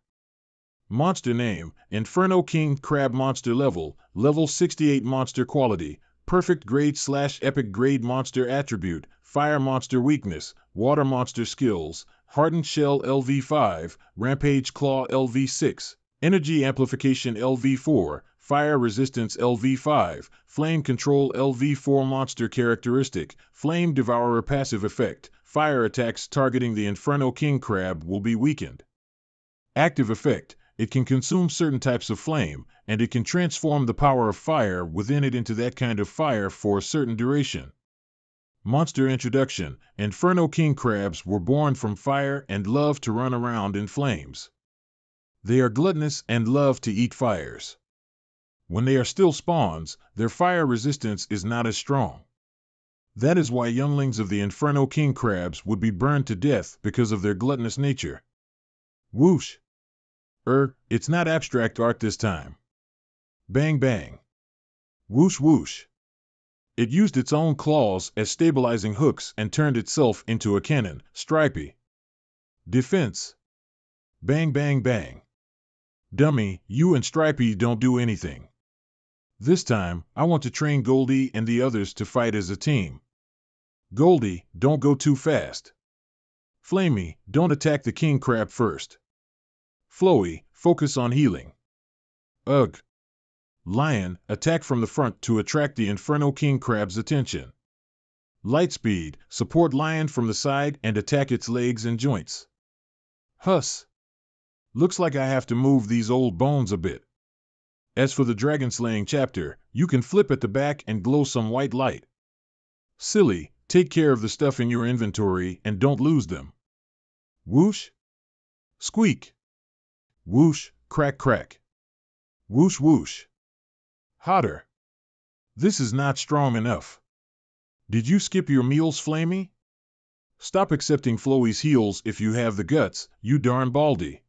Monster name, Inferno King Crab Monster Level, Level 68 Monster Quality, Perfect Grade / Epic Grade Monster Attribute, Fire Monster Weakness, Water Monster Skills, Hardened Shell LV5, Rampage Claw LV6, Energy Amplification LV4, Fire Resistance LV5, Flame Control LV4 Monster Characteristic, Flame Devourer Passive Effect, Fire attacks targeting the Inferno King Crab will be weakened. Active effect, it can consume certain types of flame, and it can transform the power of fire within it into that kind of fire for a certain duration. Monster introduction, Inferno King Crabs were born from fire and love to run around in flames. They are gluttonous and love to eat fires. When they are still spawns, their fire resistance is not as strong. That is why younglings of the Inferno King Crabs would be burned to death because of their gluttonous nature. Whoosh! It's not abstract art this time. Bang bang. Whoosh whoosh. It used its own claws as stabilizing hooks and turned itself into a cannon, Stripey. Defense. Bang bang bang. Dummy, you and Stripey don't do anything. This time, I want to train Goldie and the others to fight as a team. Goldie, don't go too fast. Flamey, don't attack the king crab first. Floey, focus on healing. Ugh. Lion, attack from the front to attract the Inferno King Crab's attention. Lightspeed, support Lion from the side and attack its legs and joints. Huss. Looks like I have to move these old bones a bit. As for the dragon slaying chapter, you can flip at the back and glow some white light. Silly, take care of the stuff in your inventory and don't lose them. Whoosh. Squeak. Whoosh, crack crack. Whoosh whoosh. Hotter. This is not strong enough. Did you skip your meals, Flamey? Stop accepting Flowey's heals if you have the guts, you darn baldy.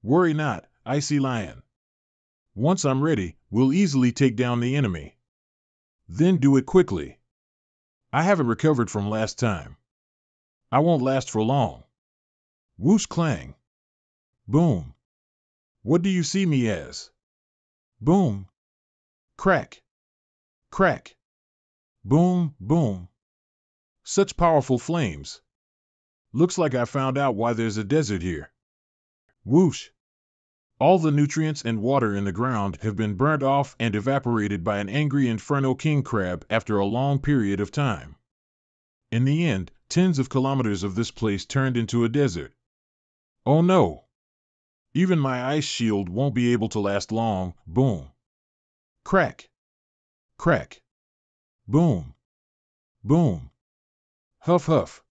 Worry not, Icy Lion. Once I'm ready, we'll easily take down the enemy. Then do it quickly. I haven't recovered from last time. I won't last for long. Whoosh clang. Boom. What do you see me as? Boom. Crack. Crack. Boom, boom. Such powerful flames. Looks like I found out why there's a desert here. Whoosh. All the nutrients and water in the ground have been burnt off and evaporated by an angry Inferno King Crab after a long period of time. In the end, tens of kilometers of this place turned into a desert. Oh no! Even my ice shield won't be able to last long. Boom. Crack. Crack. Boom. Boom. Huff huff.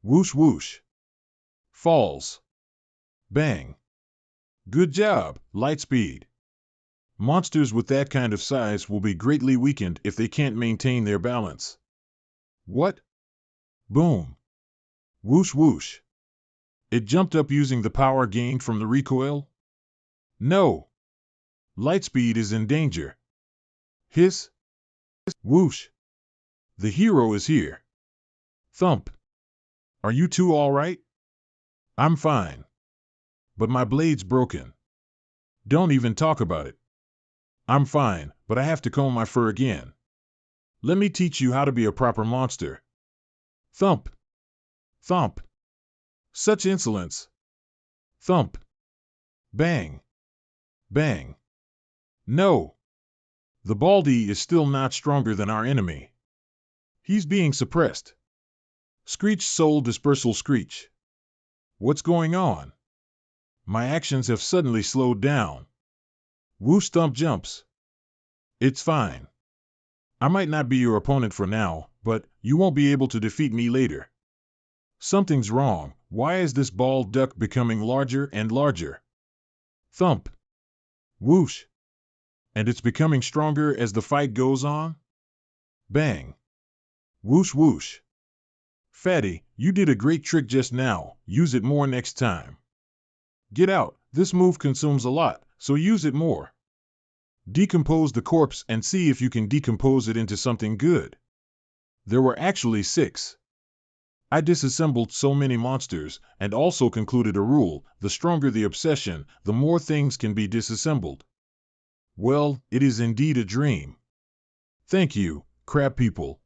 Whoosh whoosh. Falls. Bang. Good job, Lightspeed. Monsters with that kind of size will be greatly weakened if they can't maintain their balance. What? Boom. Whoosh whoosh. It jumped up using the power gained from the recoil? No. Lightspeed is in danger. Hiss. Whoosh. The hero is here. Thump. Are you two all right? I'm fine. But my blade's broken. Don't even talk about it. I'm fine, but I have to comb my fur again. Let me teach you how to be a proper monster. Thump. Thump. Such insolence. Thump. Bang. Bang. No. The Baldy is still not stronger than our enemy. He's being suppressed. Screech soul dispersal screech. What's going on? My actions have suddenly slowed down. Woo stump jumps. It's fine. I might not be your opponent for now, but you won't be able to defeat me later. Something's wrong. Why is this bald duck becoming larger and larger? Thump. Whoosh. And it's becoming stronger as the fight goes on? Bang. Whoosh whoosh. Fatty, you did a great trick just now. Use it more next time. Get out. This move consumes a lot, so use it more. Decompose the corpse and see if you can decompose it into something good. There were actually 6. I disassembled so many monsters and also concluded a rule: the stronger the obsession, the more things can be disassembled. Well, it is indeed a dream. Thank you, crab people.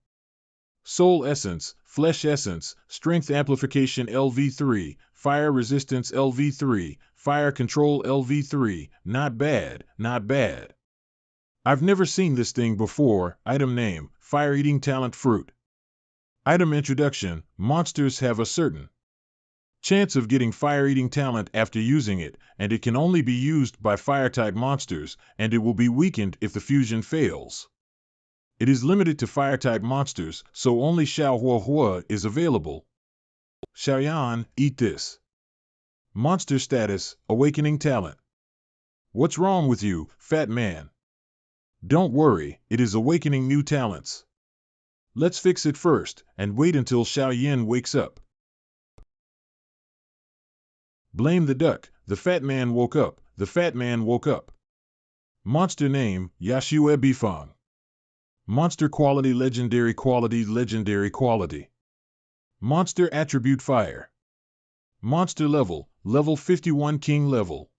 Soul Essence, Flesh Essence, Strength Amplification LV3, Fire Resistance LV3, Fire Control LV3, not bad, not bad. I've never seen this thing before. Item name, Fire Eating Talent Fruit. Item introduction, monsters have a certain chance of getting fire-eating talent after using it, and it can only be used by fire-type monsters, and it will be weakened if the fusion fails. It is limited to fire-type monsters, so only Manhwa is available. Xiaoyan, eat this. Monster status, Awakening Talent. What's wrong with you, fat man? Don't worry, it is awakening new talents. Let's fix it first, and wait until Xiaoyan wakes up. Blame the duck, the fat man woke up, the fat man woke up. Monster name, Yashue Bifang. Monster quality, legendary quality, legendary quality. Monster attribute fire. Monster level, level 51 king level.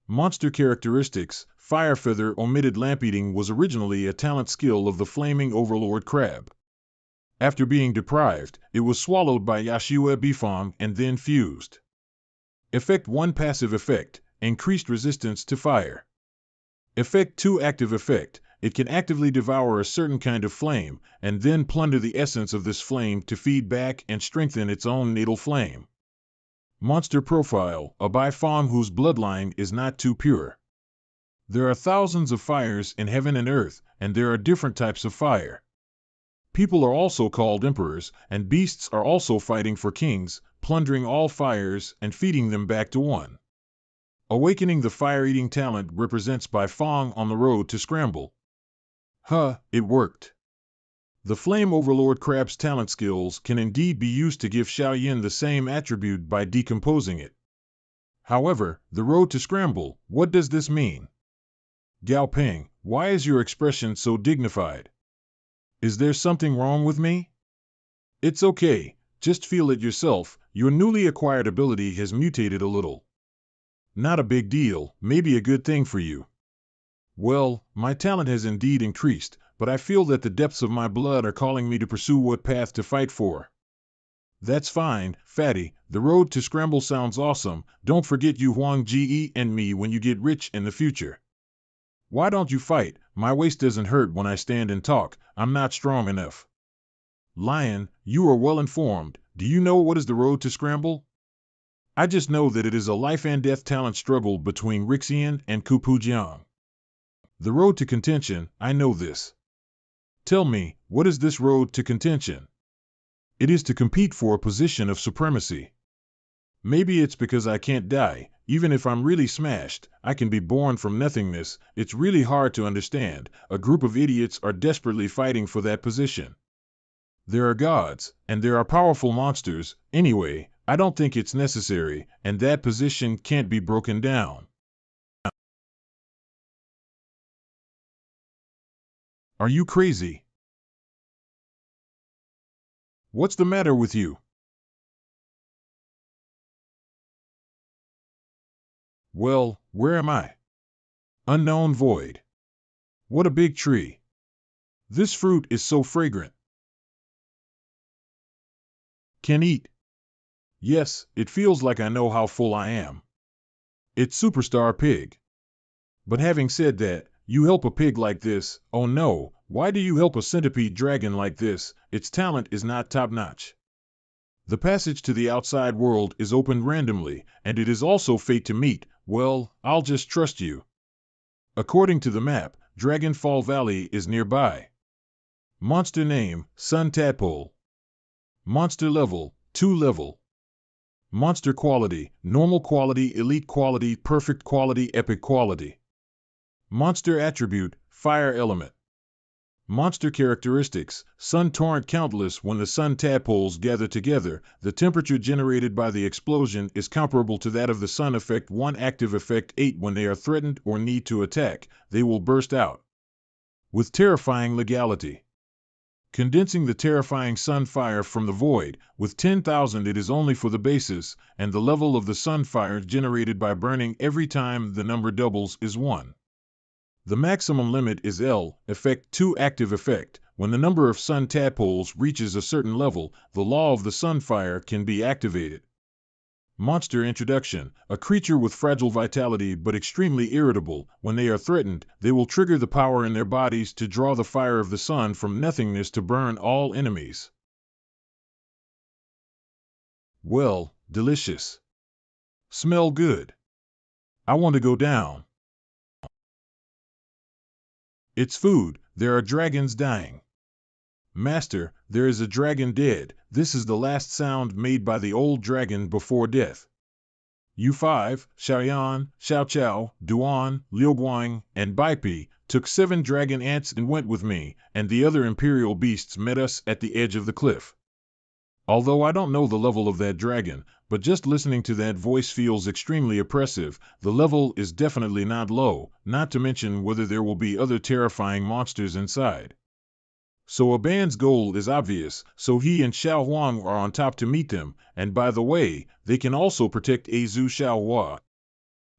Monster characteristics, fire feather omitted. Lamp eating was originally a talent skill of the flaming overlord crab. After being deprived, it was swallowed by Yashue Bifang and then fused. Effect 1 passive effect, increased resistance to fire. Effect 2 active effect, it can actively devour a certain kind of flame, and then plunder the essence of this flame to feed back and strengthen its own natal flame. Monster profile, a Bifang whose bloodline is not too pure. There are thousands of fires in heaven and earth, and there are different types of fire. People are also called emperors, and beasts are also fighting for kings, plundering all fires and feeding them back to one. Awakening the fire-eating talent represents Bifang on the road to scramble. It worked. The Flame Overlord Crab's talent skills can indeed be used to give Xiaoyan the same attribute by decomposing it. However, the road to scramble, what does this mean? Gao Peng, why is your expression so dignified? Is there something wrong with me? It's okay, just feel it yourself, your newly acquired ability has mutated a little. Not a big deal, maybe a good thing for you. Well, my talent has indeed increased, but I feel that the depths of my blood are calling me to pursue what path to fight for. That's fine, fatty, the road to scramble sounds awesome. Don't forget you Huang Ge and me when you get rich in the future. Why don't you fight? My waist doesn't hurt when I stand and talk, I'm not strong enough. Lion, you are well informed. Do you know what is the road to scramble? I just know that it is a life and death talent struggle between Rixian and Kupujiang. The road to contention, I know this. Tell me, what is this road to contention? It is to compete for a position of supremacy. Maybe it's because I can't die. Even if I'm really smashed, I can be born from nothingness. It's really hard to understand. A group of idiots are desperately fighting for that position. There are gods, and there are powerful monsters. Anyway, I don't think it's necessary, and that position can't be broken down. Are you crazy? What's the matter with you? Well, where am I? Unknown void. What a big tree. This fruit is so fragrant. Can eat. Yes, it feels like I know how full I am. It's Superstar Pig. But having said that, you help a pig like this, oh no, why do you help a centipede dragon like this? Its talent is not top-notch. The passage to the outside world is opened randomly, and it is also fate to meet. Well, I'll just trust you. According to the map, Dragonfall Valley is nearby. Monster name, Sun Tadpole. Monster level, 2 level. Monster quality, normal quality, elite quality, perfect quality, epic quality. Monster attribute, fire element. Monster characteristics, sun torrent countless. When the sun tadpoles gather together, the temperature generated by the explosion is comparable to that of the sun. Effect 1 active effect 8 when they are threatened or need to attack, they will burst out. With terrifying legality. Condensing the terrifying sun fire from the void, with 10,000 it is only for the basis, and the level of the sun fire generated by burning every time the number doubles is 1. The maximum limit is L, effect 2 active effect. When the number of sun tadpoles reaches a certain level, the law of the sunfire can be activated. Monster introduction, a creature with fragile vitality but extremely irritable. When they are threatened, they will trigger the power in their bodies to draw the fire of the sun from nothingness to burn all enemies. Well, delicious. Smell good. I want to go down. It's food, there are dragons dying. Master, there is a dragon dead. This is the last sound made by the old dragon before death. You 5, Xiaoyan, Xiaoqiao, Duan, Liuguang, and Baipi, took 7 dragon ants and went with me, and the other imperial beasts met us at the edge of the cliff. Although I don't know the level of that dragon, but just listening to that voice feels extremely oppressive. The level is definitely not low, not to mention whether there will be other terrifying monsters inside. So Aban's goal is obvious, so he and Xiao Huang are on top to meet them, and by the way, they can also protect Azu Xiaohua.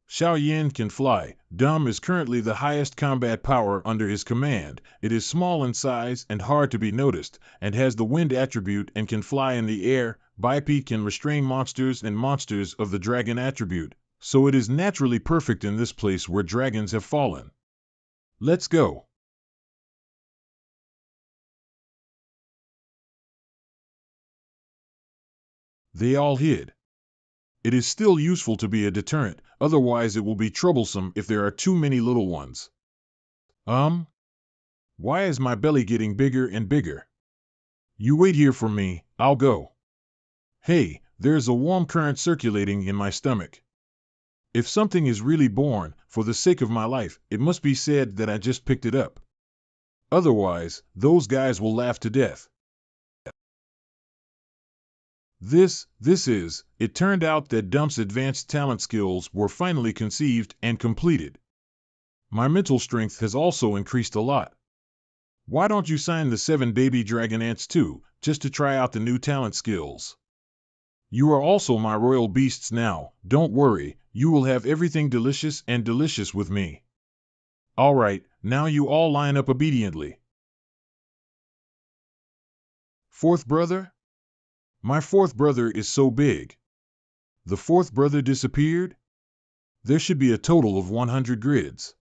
Xiao Yan can fly. Dum is currently the highest combat power under his command. It is small in size and hard to be noticed, and has the wind attribute and can fly in the air. Bipede can restrain monsters and monsters of the dragon attribute, so it is naturally perfect in this place where dragons have fallen. Let's go. They all hid. It is still useful to be a deterrent, otherwise it will be troublesome if there are too many little ones. Why is my belly getting bigger and bigger? You wait here for me, I'll go. Hey, there's a warm current circulating in my stomach. If something is really born, for the sake of my life, it must be said that I just picked it up. Otherwise, those guys will laugh to death. It turned out that Dump's advanced talent skills were finally conceived and completed. My mental strength has also increased a lot. Why don't you sign the 7 baby dragon ants too, just to try out the new talent skills? You are also my royal beasts now, don't worry, you will have everything delicious and delicious with me. Alright, now you all line up obediently. Fourth brother? My fourth brother is so big. The fourth brother disappeared? There should be a total of 100 grids.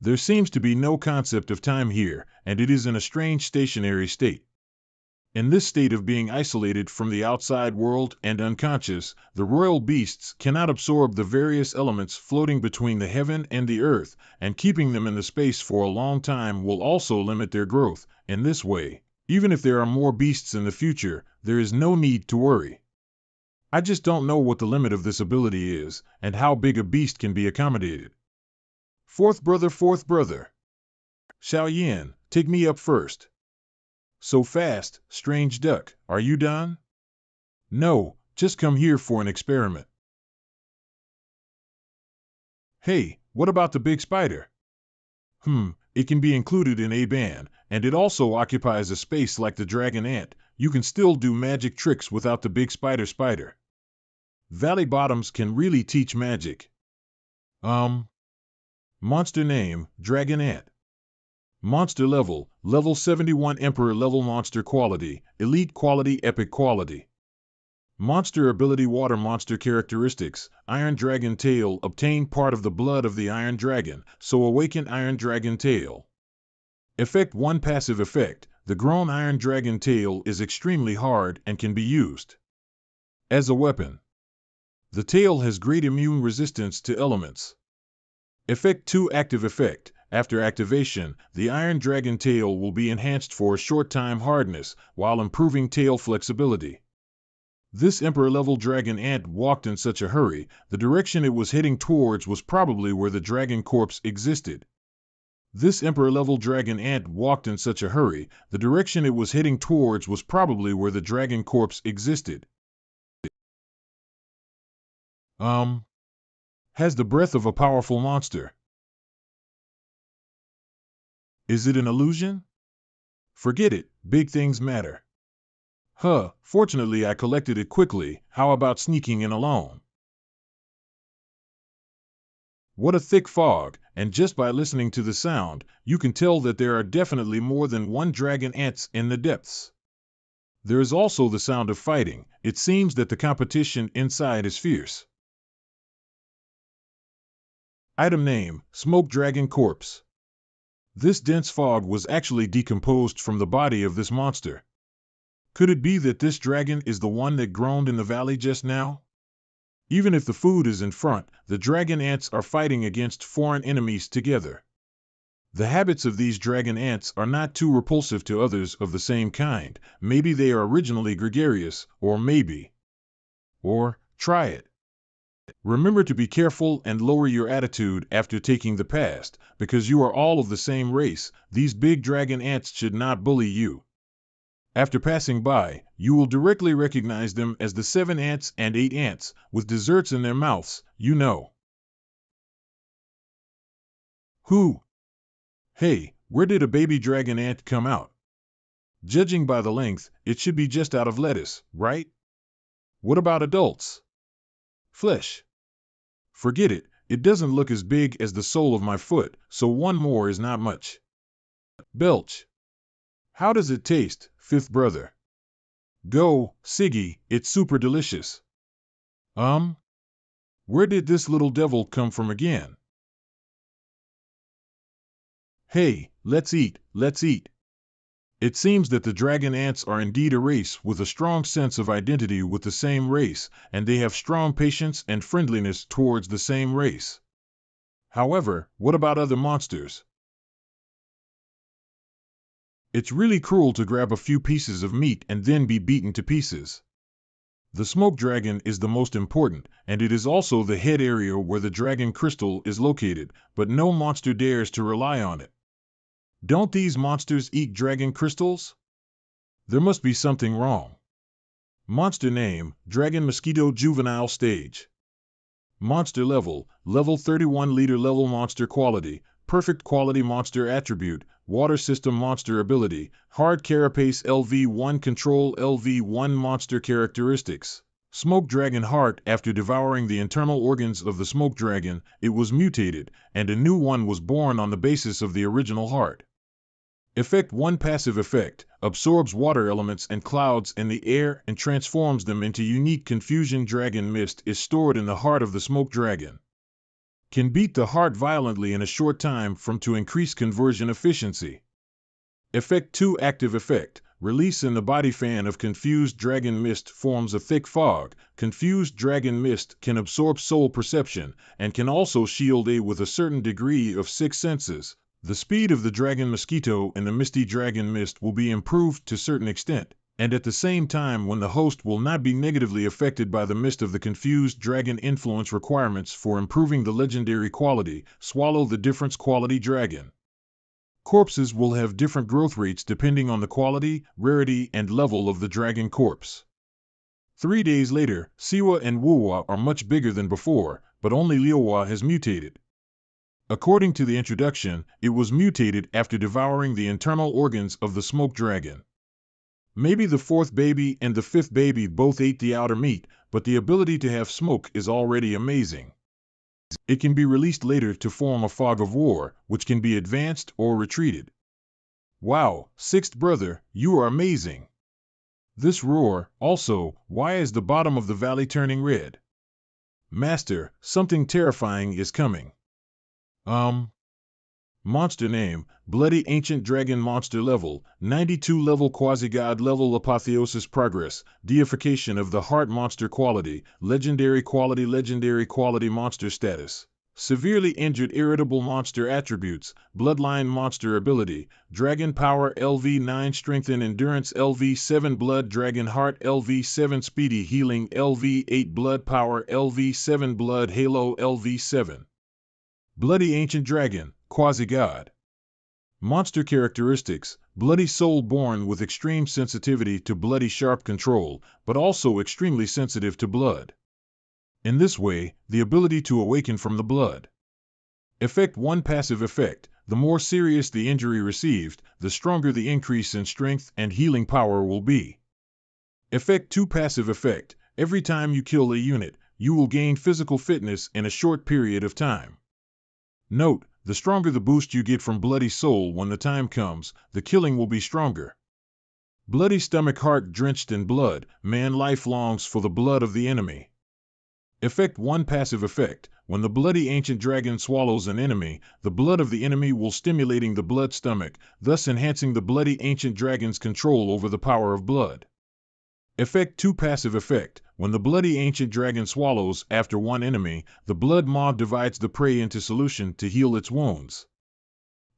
There seems to be no concept of time here, and it is in a strange stationary state. In this state of being isolated from the outside world and unconscious, the royal beasts cannot absorb the various elements floating between the heaven and the earth, and keeping them in the space for a long time will also limit their growth. In this way, even if there are more beasts in the future, there is no need to worry. I just don't know what the limit of this ability is, and how big a beast can be accommodated. Fourth brother. Xiao Yan, take me up first. So fast, strange duck, are you done? No, just come here for an experiment. Hey, what about the big spider? It can be included in A-band, and it also occupies a space like the dragon ant, you can still do magic tricks without the big spider. Valley bottoms can really teach magic. Monster name, Dragon Ant. Monster level, level 71 Emperor level monster quality, elite quality, epic quality. Monster ability water monster characteristics, Iron Dragon Tail, obtain part of the blood of the Iron Dragon, so awaken Iron Dragon Tail. Effect 1 passive effect, the grown Iron Dragon Tail is extremely hard and can be used as a weapon. The tail has great immune resistance to elements. Effect 2 active effect, after activation, the Iron Dragon Tail will be enhanced for a short time hardness, while improving tail flexibility. This Emperor-level Dragon Ant walked in such a hurry, the direction it was heading towards was probably where the Dragon Corpse existed. This Emperor-level Dragon Ant walked in such a hurry, the direction it was heading towards was probably where the Dragon Corpse existed. Has the breath of a powerful monster. Is it an illusion? Forget it, big things matter. Fortunately I collected it quickly, how about sneaking in alone? What a thick fog, and just by listening to the sound, you can tell that there are definitely more than one dragon ants in the depths. There is also the sound of fighting, it seems that the competition inside is fierce. Item name, Smoke Dragon Corpse. This dense fog was actually decomposed from the body of this monster. Could it be that this dragon is the one that groaned in the valley just now? Even if the food is in front, the dragon ants are fighting against foreign enemies together. The habits of these dragon ants are not too repulsive to others of the same kind. Maybe they are originally gregarious, or try it. Remember to be careful and lower your attitude after taking the past, because you are all of the same race. These big dragon ants should not bully you. After passing by, you will directly recognize them as the 7 ants and 8 ants, with desserts in their mouths, you know. Who? Hey, where did a baby dragon ant come out? Judging by the length, it should be just out of lettuce, right? What about adults? Flesh. Forget it, it doesn't look as big as the sole of my foot, so one more is not much. Belch. How does it taste, fifth brother? Go, Siggy, it's super delicious. Where did this little devil come from again? Hey, let's eat, let's eat. It seems that the dragon ants are indeed a race with a strong sense of identity with the same race, and they have strong patience and friendliness towards the same race. However, what about other monsters? It's really cruel to grab a few pieces of meat and then be beaten to pieces. The smoke dragon is the most important, and it is also the head area where the dragon crystal is located, but no monster dares to rely on it. Don't these monsters eat dragon crystals? There must be something wrong. Monster name, Dragon Mosquito Juvenile Stage. Monster level, level 31 leader level monster quality, perfect quality monster attribute, water system monster ability, hard carapace LV1 control LV1 monster characteristics. Smoke dragon heart. After devouring the internal organs of the smoke dragon, it was mutated, and a new one was born on the basis of the original heart. Effect 1 passive effect, absorbs water elements and clouds in the air and transforms them into unique confusion. Dragon mist is stored in the heart of the smoke dragon. Can beat the heart violently in a short time to increase conversion efficiency. Effect 2 active effect, release in the body fan of confused dragon mist forms a thick fog. Confused dragon mist can absorb soul perception and can also shield with a certain degree of 6 senses. The speed of the dragon mosquito in the misty dragon mist will be improved to a certain extent, and at the same time when the host will not be negatively affected by the mist of the confused dragon influence requirements for improving the legendary quality, swallow the difference quality dragon. Corpses will have different growth rates depending on the quality, rarity, and level of the dragon corpse. 3 days later, Siwa and Wuwa are much bigger than before, but only Liuwa has mutated. According to the introduction, it was mutated after devouring the internal organs of the smoke dragon. Maybe the fourth baby and the fifth baby both ate the outer meat, but the ability to have smoke is already amazing. It can be released later to form a fog of war, which can be advanced or retreated. Wow, sixth brother, you are amazing. This roar, also, why is the bottom of the valley turning red? Master, something terrifying is coming. Monster name, Bloody Ancient Dragon Monster Level, 92 level Quasi-God level Apotheosis Progress, Deification of the Heart Monster Quality, Legendary Quality Monster Status. Severely Injured Irritable Monster Attributes, Bloodline Monster Ability, Dragon Power LV9 Strength and Endurance LV7 Blood Dragon Heart LV7 Speedy Healing LV8 Blood Power LV7 Blood Halo LV7. Bloody Ancient Dragon, Quasi-God. Monster characteristics, bloody soul born with extreme sensitivity to bloody sharp control, but also extremely sensitive to blood. In this way, the ability to awaken from the blood. Effect 1 Passive effect, the more serious the injury received, the stronger the increase in strength and healing power will be. Effect 2 Passive effect, every time you kill a unit, you will gain physical fitness in a short period of time. Note, the stronger the boost you get from Bloody Soul when the time comes, the killing will be stronger. Bloody Stomach Heart drenched in blood, man life longs for the blood of the enemy. Effect 1 Passive effect, when the Bloody Ancient Dragon swallows an enemy, the blood of the enemy will stimulating the blood stomach, thus enhancing the Bloody Ancient Dragon's control over the power of blood. Effect 2 Passive effect, when the Bloody Ancient Dragon swallows after one enemy, the blood maw divides the prey into solution to heal its wounds.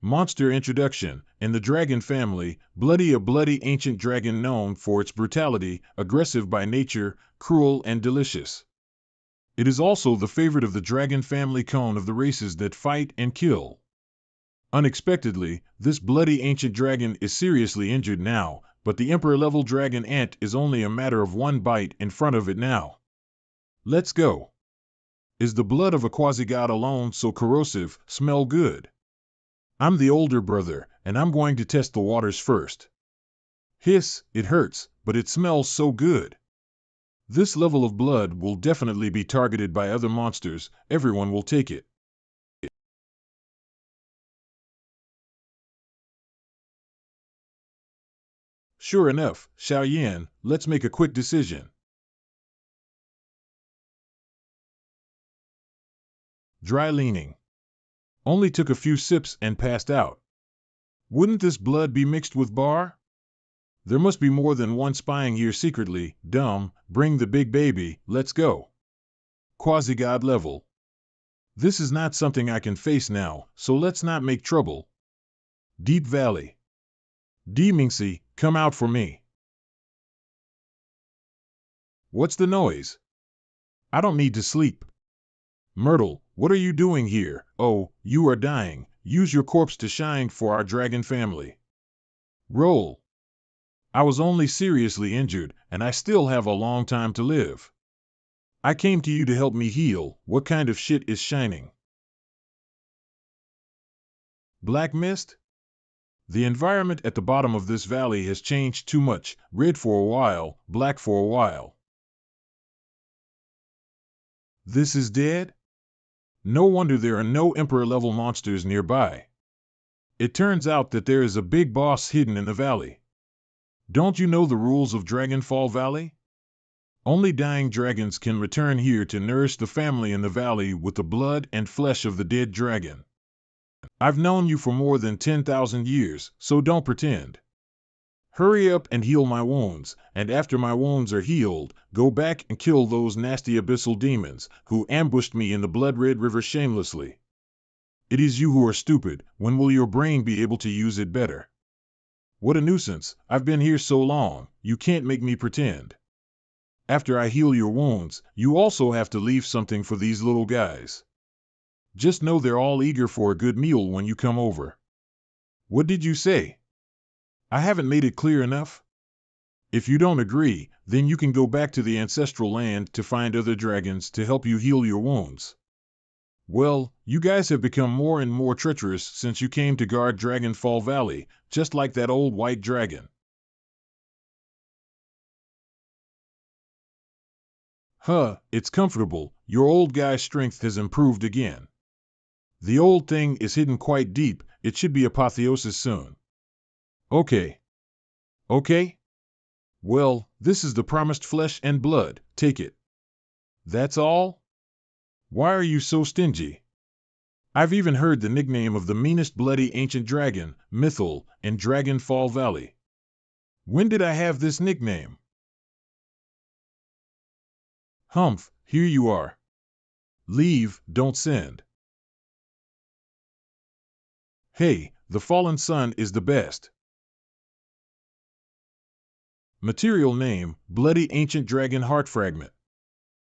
Monster introduction, in the dragon family, Bloody a bloody ancient dragon known for its brutality, aggressive by nature, cruel and delicious. It is also the favorite of the dragon family cone of the races that fight and kill. Unexpectedly, this bloody ancient dragon is seriously injured now, but the Emperor-level dragon ant is only a matter of one bite in front of it now. Let's go. Is the blood of a quasi-god alone so corrosive, smell good? I'm the older brother, and I'm going to test the waters first. Hiss, it hurts, but it smells so good. This level of blood will definitely be targeted by other monsters, everyone will take it. Sure enough, Xiao Yan, let's make a quick decision. Dry leaning. Only took a few sips and passed out. Wouldn't this blood be mixed with bar? There must be more than one spying here secretly. Dumb, bring the big baby, let's go. Quasi-god level. This is not something I can face now, so let's not make trouble. Deep Valley. Demingsi, come out for me. What's the noise? I don't need to sleep. Myrtle, what are you doing here? Oh, you are dying. Use your corpse to shine for our dragon family. Roll. I was only seriously injured, and I still have a long time to live. I came to you to help me heal. What kind of shit is shining? Black mist? The environment at the bottom of this valley has changed too much. Red for a while, black for a while. This is dead? No wonder there are no Emperor-level monsters nearby. It turns out that there is a big boss hidden in the valley. Don't you know the rules of Dragonfall Valley? Only dying dragons can return here to nourish the family in the valley with the blood and flesh of the dead dragon. I've known you for more than 10,000 years, so don't pretend. Hurry up and heal my wounds, and after my wounds are healed, go back and kill those nasty abyssal demons who ambushed me in the blood-red river shamelessly. It is you who are stupid. When will your brain be able to use it better? What a nuisance. I've been here so long, you can't make me pretend. After I heal your wounds, you also have to leave something for these little guys. Just know they're all eager for a good meal when you come over. What did you say? I haven't made it clear enough? If you don't agree, then you can go back to the ancestral land to find other dragons to help you heal your wounds. Well, you guys have become more and more treacherous since you came to guard Dragonfall Valley, just like that old white dragon. Huh, it's comfortable. Your old guy's strength has improved again. The old thing is hidden quite deep. It should be apotheosis soon. Okay. Okay? Well, this is the promised flesh and blood. Take it. That's all? Why are you so stingy? I've even heard the nickname of the meanest bloody ancient dragon, Mythal, in Dragonfall Valley. When did I have this nickname? Humph, here you are. Leave, don't send. Hey, the fallen sun is the best. Material name, Bloody Ancient Dragon Heart Fragment.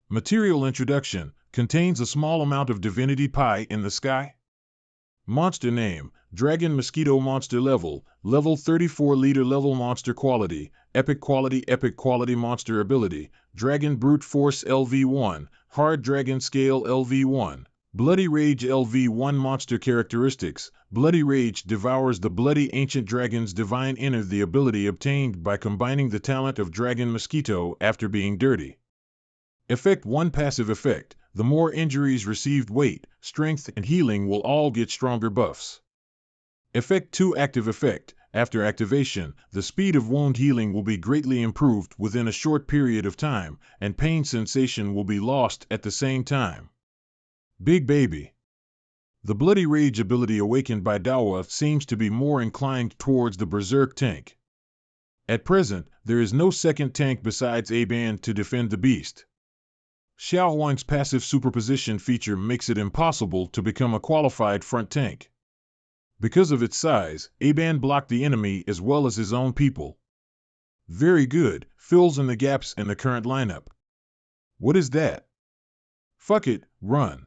Material introduction, contains a small amount of divinity pie in the sky. Monster name, Dragon Mosquito Monster Level, Level 34 Leader Level Monster Quality, Epic Quality Monster Ability, Dragon Brute Force LV1, Hard Dragon Scale LV1, Bloody Rage LV1 Monster Characteristics, Bloody Rage devours the bloody ancient dragon's divine inner, the ability obtained by combining the talent of Dragon Mosquito after being dirty. Effect 1 Passive effect, the more injuries received, weight, strength, and healing will all get stronger buffs. Effect 2 Active effect, after activation, the speed of wound healing will be greatly improved within a short period of time, and pain sensation will be lost at the same time. Big Baby. The Bloody Rage ability awakened by Manhwa seems to be more inclined towards the Berserk tank. At present, there is no second tank besides A-Band to defend the beast. Xiao Huang's passive superposition feature makes it impossible to become a qualified front tank. Because of its size, A-Band blocked the enemy as well as his own people. Very good, fills in the gaps in the current lineup. What is that? Fuck it, run.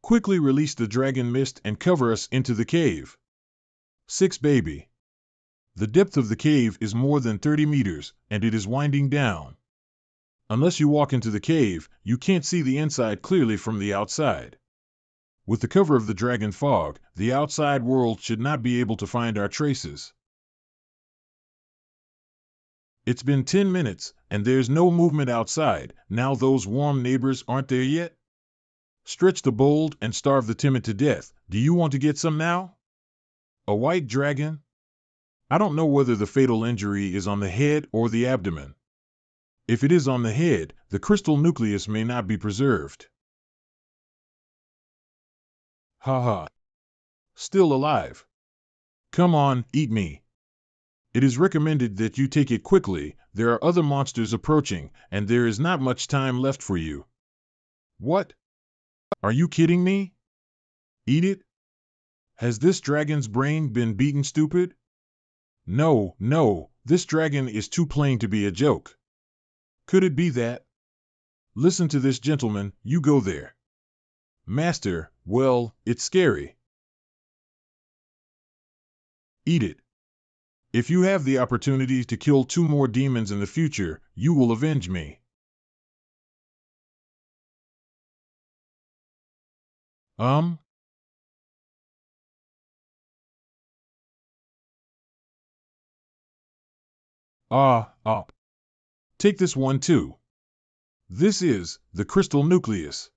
Quickly release the dragon mist and cover us into the cave. 6 Baby. The depth of the cave is more than 30 meters, and it is winding down. Unless you walk into the cave, you can't see the inside clearly from the outside. With the cover of the dragon fog, the outside world should not be able to find our traces. It's been 10 minutes, and there's no movement outside. Now those warm neighbors aren't there yet? Stretch the bold and starve the timid to death. Do you want to get some now? A white dragon? I don't know whether the fatal injury is on the head or the abdomen. If it is on the head, the crystal nucleus may not be preserved. Haha. Still alive. Come on, eat me. It is recommended that you take it quickly. There are other monsters approaching, and there is not much time left for you. What? Are you kidding me? Eat it? Has this dragon's brain been beaten stupid? No, this dragon is too plain to be a joke. Could it be that? Listen to this gentleman, you go there. Master, well, it's scary. Eat it. If you have the opportunity to kill 2 more demons in the future, you will avenge me. Take this one too. This is the crystal nucleus.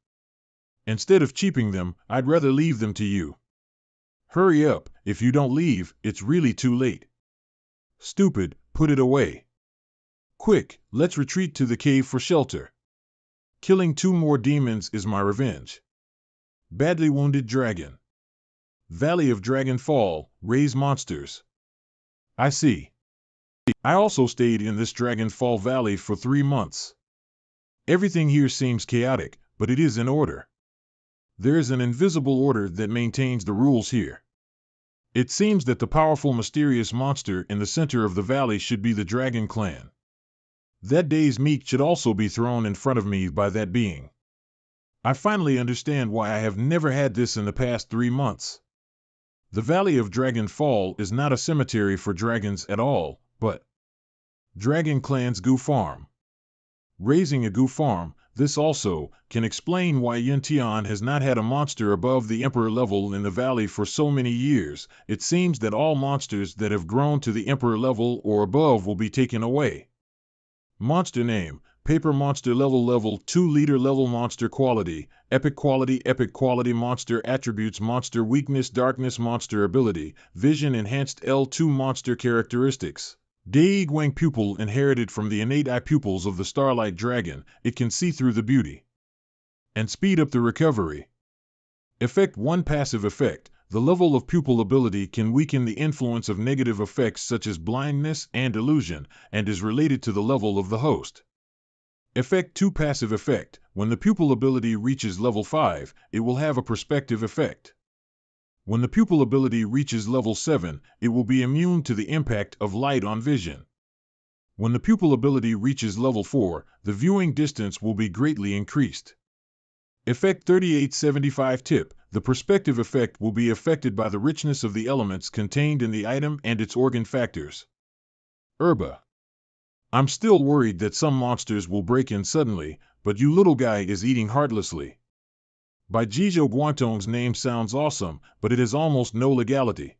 Instead of cheaping them, I'd rather leave them to you. Hurry up, if you don't leave, it's really too late. Stupid, put it away. Quick, let's retreat to the cave for shelter. Killing 2 more demons is my revenge. Badly wounded dragon. Valley of Dragon Fall, raise monsters. I see. I also stayed in this Dragon Fall Valley for 3 months. Everything here seems chaotic, but it is in order. There is an invisible order that maintains the rules here. It seems that the powerful mysterious monster in the center of the valley should be the Dragon Clan. That day's meat should also be thrown in front of me by that being. I finally understand why I have never had this in the past 3 months. The Valley of Dragon Fall is not a cemetery for dragons at all, but Dragon Clan's Goo Farm. Raising a Goo Farm, this also can explain why Yuntian has not had a monster above the Emperor level in the valley for so many years. It seems that all monsters that have grown to the Emperor level or above will be taken away. Monster name, Paper monster level 2 leader level monster quality, epic quality monster attributes monster weakness darkness monster ability, vision enhanced L2 monster characteristics. Daiguang pupil inherited from the innate eye pupils of the starlight dragon, it can see through the beauty and speed up the recovery. Effect 1 passive effect. The level of pupil ability can weaken the influence of negative effects such as blindness and illusion, and is related to the level of the host. Effect 2 passive effect. When the pupil ability reaches level 5, it will have a perspective effect. When the pupil ability reaches level 7, it will be immune to the impact of light on vision. When the pupil ability reaches level 4, the viewing distance will be greatly increased. Effect 3875 tip. The perspective effect will be affected by the richness of the elements contained in the item and its organ factors. Herba. I'm still worried that some monsters will break in suddenly, but you little guy is eating heartlessly. By Jijo Guantong's name sounds awesome, but it has almost no legality.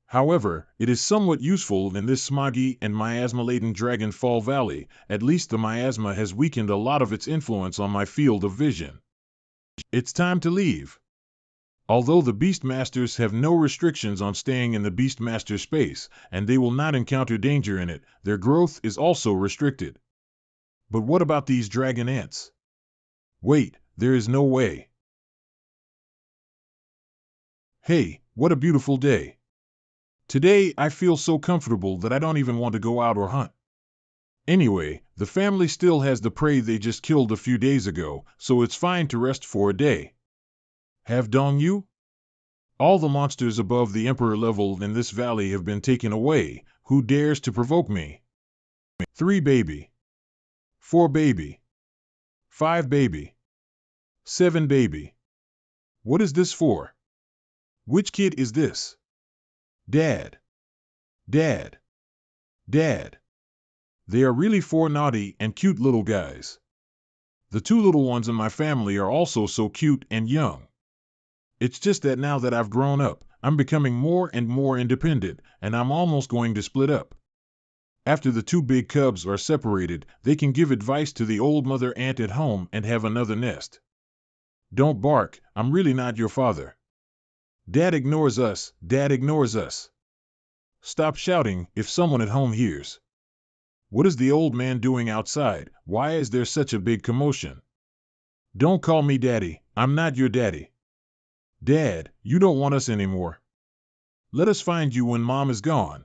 However, it is somewhat useful in this smoggy and miasma-laden Dragon Fall Valley. At least the miasma has weakened a lot of its influence on my field of vision. It's time to leave. Although the Beastmasters have no restrictions on staying in the Beastmaster space, and they will not encounter danger in it, their growth is also restricted. But what about these dragon ants? Wait, there is no way. Hey, what a beautiful day. Today I feel so comfortable that I don't even want to go out or hunt. Anyway, the family still has the prey they just killed a few days ago, so it's fine to rest for a day. Have Dong Yu? All the monsters above the Emperor level in this valley have been taken away. Who dares to provoke me? 3 baby. 4 baby. 5 baby. 7 baby. What is this for? Which kid is this? Dad. Dad. Dad. They are really 4 naughty and cute little guys. The 2 little ones in my family are also so cute and young. It's just that now that I've grown up, I'm becoming more and more independent, and I'm almost going to split up. After the 2 big cubs are separated, they can give advice to the old mother ant at home and have another nest. Don't bark, I'm really not your father. Dad ignores us, Dad ignores us. Stop shouting if someone at home hears. What is the old man doing outside? Why is there such a big commotion? Don't call me daddy, I'm not your daddy. Dad, you don't want us anymore. Let us find you when mom is gone.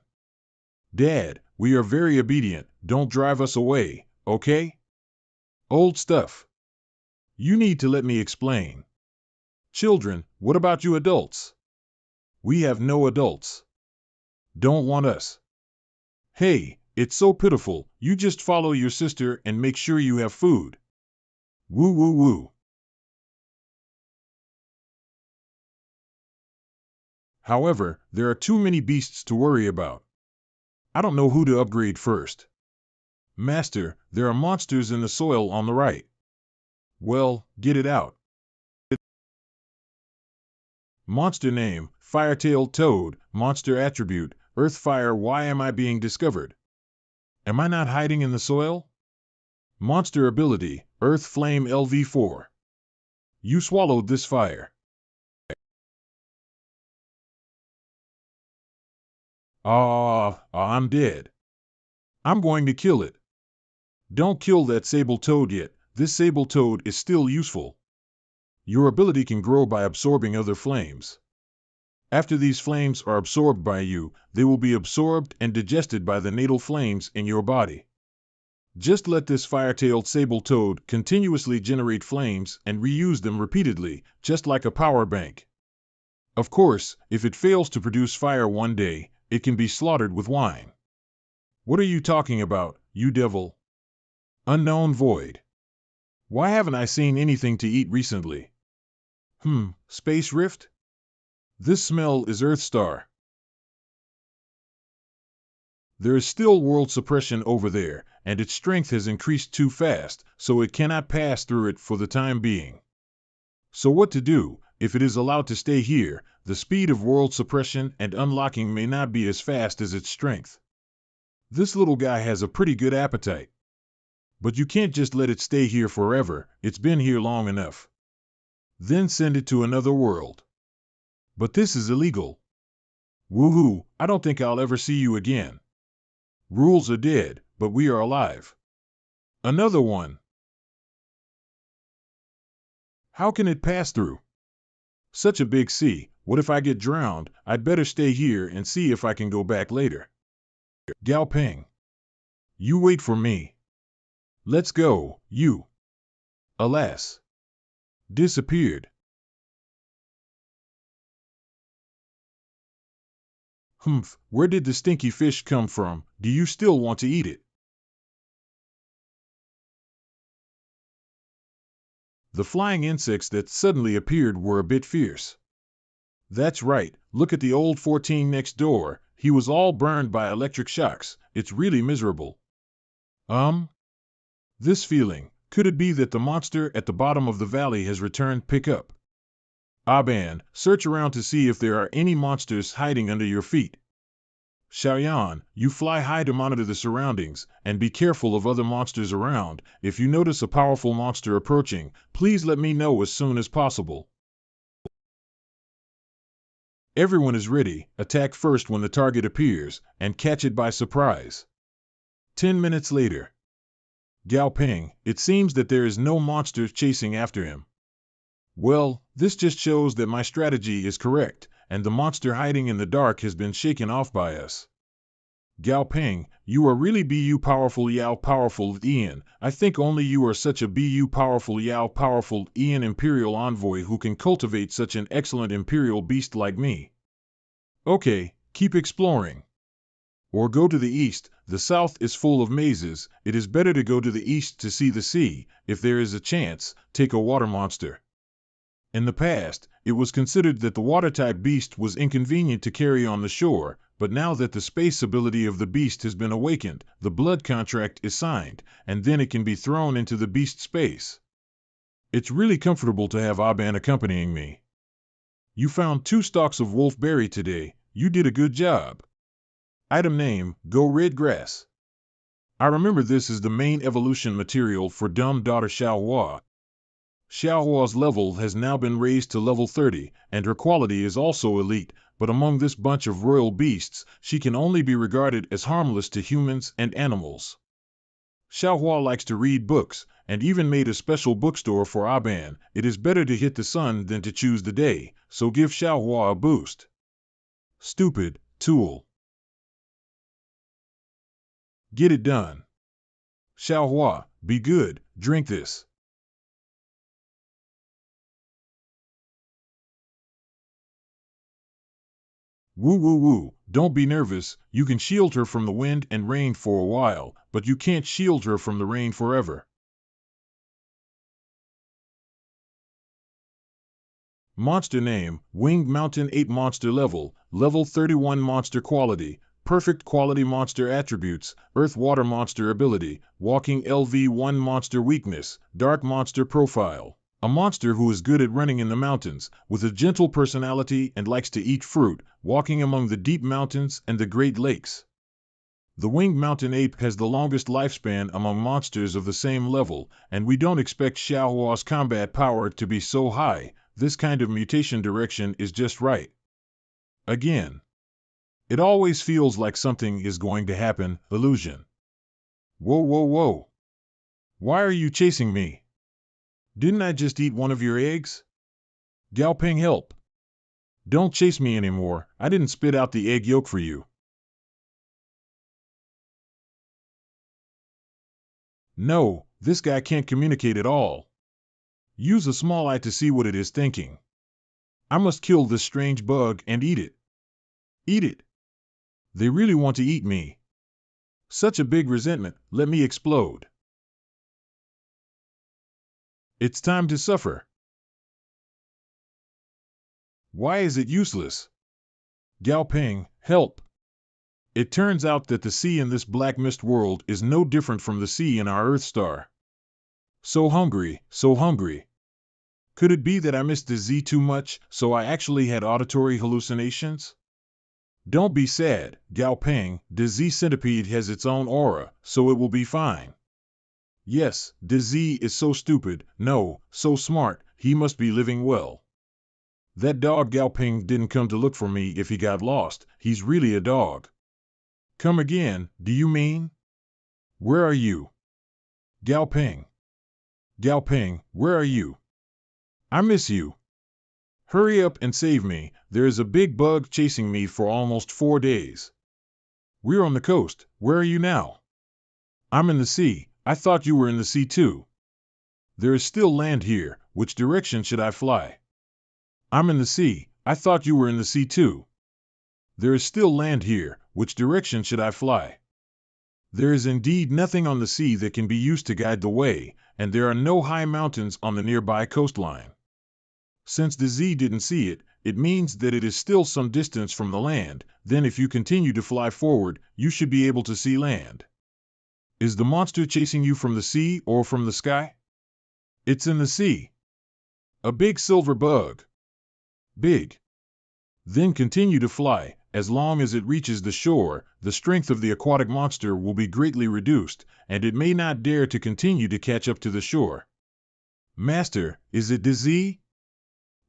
Dad, we are very obedient, don't drive us away, okay? Old stuff. You need to let me explain. Children, what about you adults? We have no adults. Don't want us. Hey, it's so pitiful, you just follow your sister and make sure you have food. Woo woo woo. However, there are too many beasts to worry about. I don't know who to upgrade first. Master, there are monsters in the soil on the right. Well, get it out. Monster name, Fire-tailed Toad. Monster attribute, Earth Fire. Why am I being discovered? Am I not hiding in the soil? Monster ability, Earth Flame LV4. You swallowed this fire. I'm dead. I'm going to kill it. Don't kill that sable toad yet. This sable toad is still useful. Your ability can grow by absorbing other flames. After these flames are absorbed by you, they will be absorbed and digested by the natal flames in your body. Just let this fire-tailed sable toad continuously generate flames and reuse them repeatedly, just like a power bank. Of course, if it fails to produce fire one day, it can be slaughtered with wine. What are you talking about, you devil? Unknown void. Why haven't I seen anything to eat recently? Space rift? This smell is Earth Star. There is still world suppression over there, and its strength has increased too fast, so it cannot pass through it for the time being. So what to do? If it is allowed to stay here, the speed of world suppression and unlocking may not be as fast as its strength. This little guy has a pretty good appetite. But you can't just let it stay here forever, it's been here long enough. Then send it to another world. But this is illegal. Woohoo, I don't think I'll ever see you again. Rules are dead, but we are alive. Another one. How can it pass through? Such a big sea, what if I get drowned? I'd better stay here and see if I can go back later. Gao Ping. You wait for me. Let's go, you. Alas. Disappeared. Humph, where did the stinky fish come from? Do you still want to eat it? The flying insects that suddenly appeared were a bit fierce. That's right, look at the old 14 next door, he was all burned by electric shocks, it's really miserable. This feeling, could it be that the monster at the bottom of the valley has returned? Pick up. Aban, search around to see if there are any monsters hiding under your feet. Xiaoyan, you fly high to monitor the surroundings, and be careful of other monsters around. If you notice a powerful monster approaching, please let me know as soon as possible. Everyone is ready, attack first when the target appears, and catch it by surprise. 10 minutes later. Gao Ping, it seems that there is no monster chasing after him. Well, this just shows that my strategy is correct, and the monster hiding in the dark has been shaken off by us. Gao Ping, you are really Bu powerful Yao powerful Ian. I think only you are such a Bu powerful Yao powerful Ian Imperial Envoy who can cultivate such an excellent Imperial beast like me. Okay, keep exploring. Or go to the east, the south is full of mazes, it is better to go to the east to see the sea, if there is a chance, take a water monster. In the past, it was considered that the water-type beast was inconvenient to carry on the shore, but now that the space ability of the beast has been awakened, the blood contract is signed, and then it can be thrown into the beast space. It's really comfortable to have Aban accompanying me. You found 2 stalks of wolfberry today, you did a good job. Item name, Go Red Grass. I remember this is the main evolution material for dumb daughter Xiaohua. Xiaohua's level has now been raised to level 30, and her quality is also elite, but among this bunch of royal beasts, she can only be regarded as harmless to humans and animals. Xiaohua likes to read books, and even made a special bookstore for Aban. It is better to hit the sun than to choose the day, so give Xiaohua a boost. Stupid tool. Get it done. Xiaohua, be good, drink this. Woo woo woo, don't be nervous, you can shield her from the wind and rain for a while, but you can't shield her from the rain forever. Monster name, Winged Mountain 8 monster level, level 31 monster quality, perfect quality monster attributes, earth water monster ability, walking LV1 monster weakness, dark monster profile. A monster who is good at running in the mountains, with a gentle personality and likes to eat fruit, walking among the deep mountains and the Great Lakes. The winged mountain ape has the longest lifespan among monsters of the same level, and we don't expect Xiaohua's combat power to be so high. This kind of mutation direction is just right. Again. It always feels like something is going to happen, illusion. Whoa whoa whoa. Why are you chasing me? Didn't I just eat one of your eggs? Gao Ping, help. Don't chase me anymore, I didn't spit out the egg yolk for you. No, this guy can't communicate at all. Use a small eye to see what it is thinking. I must kill this strange bug and eat it. Eat it. They really want to eat me. Such a big resentment, let me explode. It's time to suffer. Why is it useless? Gao Ping, help. It turns out that the sea in this black mist world is no different from the sea in our Earth star. So hungry, so hungry. Could it be that I missed the Z too much, so I actually had auditory hallucinations? Don't be sad, Gao Ping, the Z centipede has its own aura, so it will be fine. Yes, Bease is so stupid, no, so smart, he must be living well. That dog Gao Ping didn't come to look for me if he got lost, he's really a dog. Come again, do you mean? Where are you? Gao Ping. Gao Ping, where are you? I miss you. Hurry up and save me, there is a big bug chasing me for almost 4 days. We're on the coast, where are you now? I'm in the sea, I thought you were in the sea too. There is still land here, which direction should I fly? I'm in the sea, I thought you were in the sea too. There is still land here, which direction should I fly? There is indeed nothing on the sea that can be used to guide the way, and there are no high mountains on the nearby coastline. Since Bease didn't see it, it means that it is still some distance from the land, then if you continue to fly forward, you should be able to see land. Is the monster chasing you from the sea or from the sky? It's in the sea. A big silver bug. Big. Then continue to fly. As long as it reaches the shore, the strength of the aquatic monster will be greatly reduced, and it may not dare to continue to catch up to the shore. Master, is it Bease?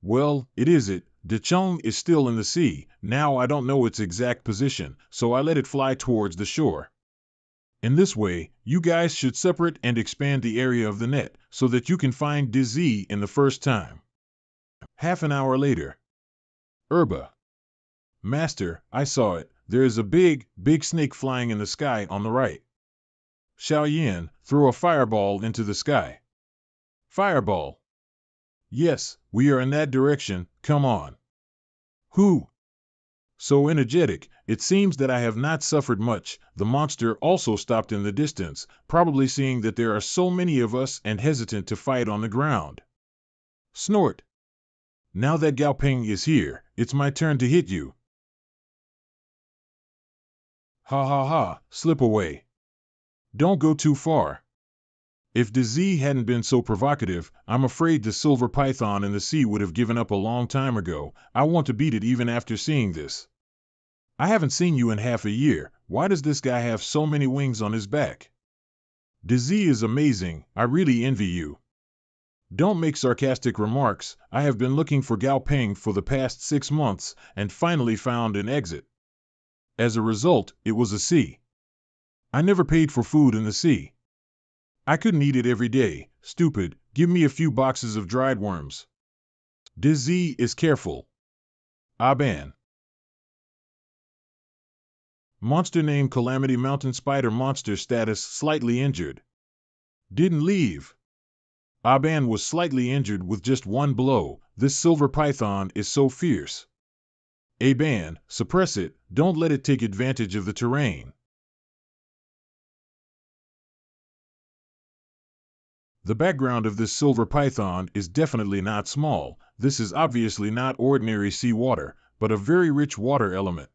Well, it is it. De Chung is still in the sea. Now I don't know its exact position, so I let it fly towards the shore. In this way, you guys should separate and expand the area of the net, so that you can find Bease in the first time. Half an hour later. Erba. Master, I saw it. There is a big snake flying in the sky on the right. Xiao Yan, throw a fireball into the sky. Fireball. Yes, we are in that direction, come on. Who? So energetic, it seems that I have not suffered much. The monster also stopped in the distance, probably seeing that there are so many of us and hesitant to fight on the ground. Snort. Now that Gao Ping is here, it's my turn to hit you. Ha ha ha, slip away. Don't go too far. If Bease hadn't been so provocative, I'm afraid the silver python in the sea would have given up a long time ago. I want to beat it even after seeing this. I haven't seen you in half a year. Why does this guy have so many wings on his back? Bease is amazing. I really envy you. Don't make sarcastic remarks. I have been looking for Gao Ping for the past 6 months and finally found an exit. As a result, it was a sea. I never paid for food in the sea. I couldn't eat it every day. Stupid, give me a few boxes of dried worms. Bease is careful. Aban. Monster name Calamity Mountain Spider Monster status slightly injured. Didn't leave. Aban was slightly injured with just 1 blow. This silver python is so fierce. Aban, suppress it, don't let it take advantage of the terrain. The background of this silver python is definitely not small. This is obviously not ordinary sea water, but a very rich water element.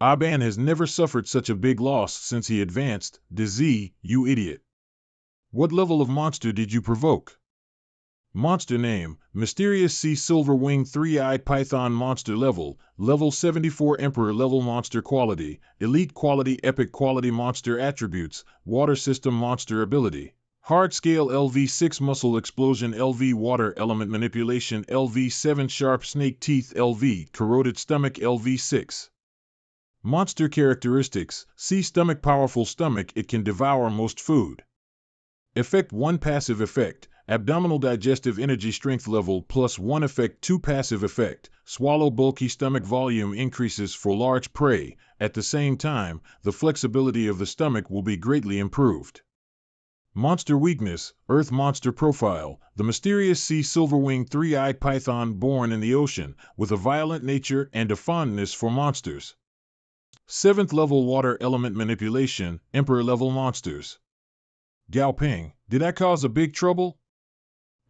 Aban has never suffered such a big loss since he advanced. Bease, you idiot. What level of monster did you provoke? Monster name, Mysterious Sea Silver Wing 3-Eyed Python Monster Level, Level 74 Emperor Level Monster Quality, Elite Quality Epic Quality Monster Attributes, Water System Monster Ability, Hard Scale LV6 Muscle Explosion LV Water Element Manipulation LV7 Sharp Snake Teeth LV Corroded Stomach LV6. Monster Characteristics, Sea Stomach Powerful Stomach, it can devour most food. Effect 1 Passive Effect, Abdominal Digestive Energy Strength Level +1 Effect 2 Passive Effect, Swallow Bulky Stomach Volume increases for large prey. At the same time, the flexibility of the stomach will be greatly improved. Monster Weakness, Earth Monster Profile, the Mysterious Sea Silverwing 3-Eyed Python born in the ocean, with a violent nature and a fondness for monsters. 7th Level Water Element Manipulation, Emperor Level Monsters. Gao Ping, did I cause a big trouble?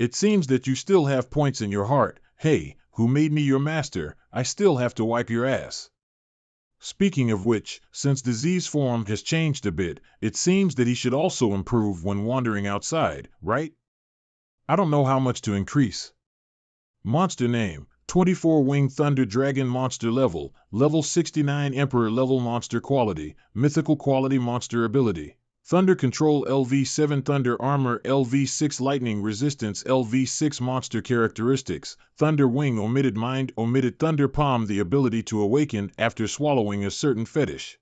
It seems that you still have points in your heart. Hey, who made me your master? I still have to wipe your ass. Speaking of which, since Bease's form has changed a bit, it seems that he should also improve when wandering outside, right? I don't know how much to increase. Monster name, 24 Wing Thunder Dragon Monster Level, Level 69 Emperor Level Monster Quality, Mythical Quality Monster Ability. Thunder Control LV7 Thunder Armor LV6 Lightning Resistance LV6 Monster Characteristics Thunder Wing Omitted Mind Omitted Thunder Palm The ability to awaken after swallowing a certain fetish.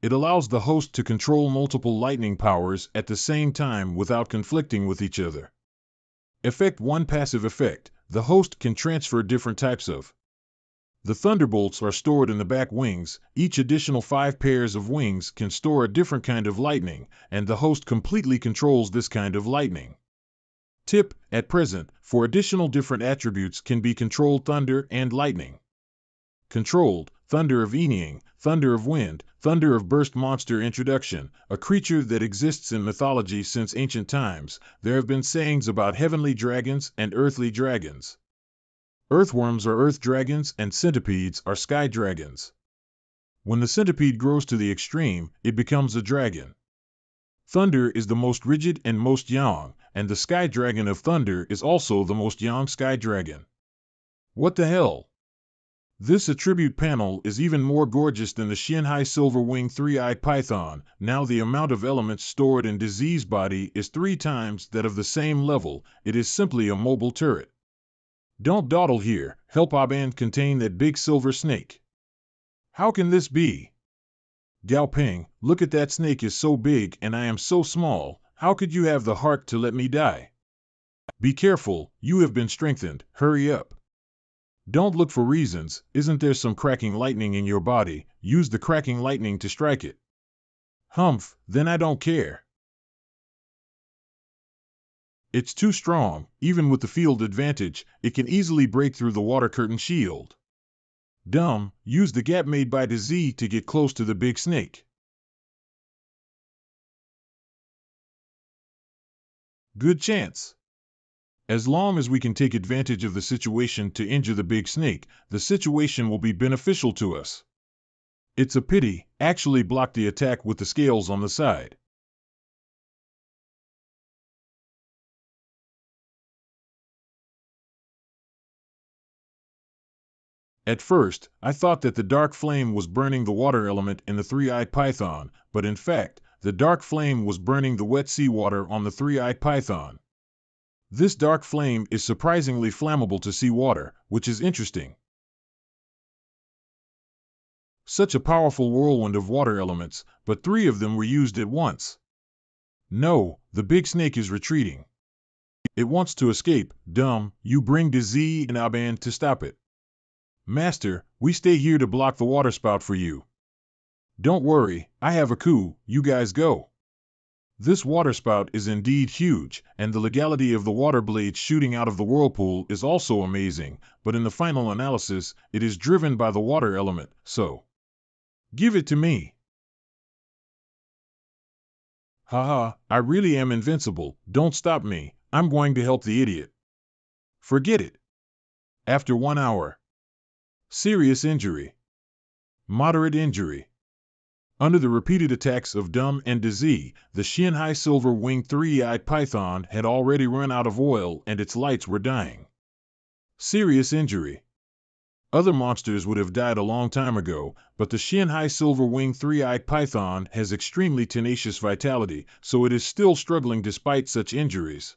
It allows the host to control multiple lightning powers at the same time without conflicting with each other. Effect 1 Passive Effect. The host can transfer different types of. The thunderbolts are stored in the back wings. Each additional 5 pairs of wings can store a different kind of lightning, and the host completely controls this kind of lightning. Tip: at present, for additional different attributes can be controlled thunder and lightning. Controlled: Thunder of Enying, Thunder of Wind, Thunder of Burst Monster Introduction, a creature that exists in mythology since ancient times. There have been sayings about heavenly dragons and earthly dragons. Earthworms are earth dragons and centipedes are sky dragons. When the centipede grows to the extreme, it becomes a dragon. Thunder is the most rigid and most yang, and the sky dragon of thunder is also the most yang sky dragon. What the hell? This attribute panel is even more gorgeous than the Xianhai Silver Wing 3-eyed python. Now the amount of elements stored in Disease body is 3 times that of the same level. It is simply a mobile turret. Don't dawdle here. Help Aban contain that big silver snake. How can this be? Gao Ping, look at that snake is so big and I am so small. How could you have the heart to let me die? Be careful, you have been strengthened. Hurry up. Don't look for reasons. Isn't there some cracking lightning in your body? Use the cracking lightning to strike it. Humph, then I don't care. It's too strong. Even with the field advantage, it can easily break through the water curtain shield. Dumb, use the gap made by the Z to get close to the big snake. Good chance. As long as we can take advantage of the situation to injure the big snake, the situation will be beneficial to us. It's a pity, actually block the attack with the scales on the side. At first, I thought that the dark flame was burning the water element in the 3-eyed python, but in fact, the dark flame was burning the wet seawater on the 3-eyed python. This dark flame is surprisingly flammable to seawater, which is interesting. Such a powerful whirlwind of water elements, but 3 of them were used at once. No, the big snake is retreating. It wants to escape. Dumb, you bring Disease and Aban to stop it. Master, we stay here to block the waterspout for you. Don't worry, I have a coup, you guys go. This waterspout is indeed huge, and the legality of the water blades shooting out of the whirlpool is also amazing, but in the final analysis, it is driven by the water element, so. Give it to me. Haha, I really am invincible. Don't stop me. I'm going to help the idiot. Forget it. After 1 hour. Serious injury. Moderate injury. Under the repeated attacks of Dumb and Disease, the Xianhai Silver Wing 3-eyed python had already run out of oil and its lights were dying. Serious injury. Other monsters would have died a long time ago, but the Xianhai Silver Wing 3-eyed python has extremely tenacious vitality, so it is still struggling despite such injuries.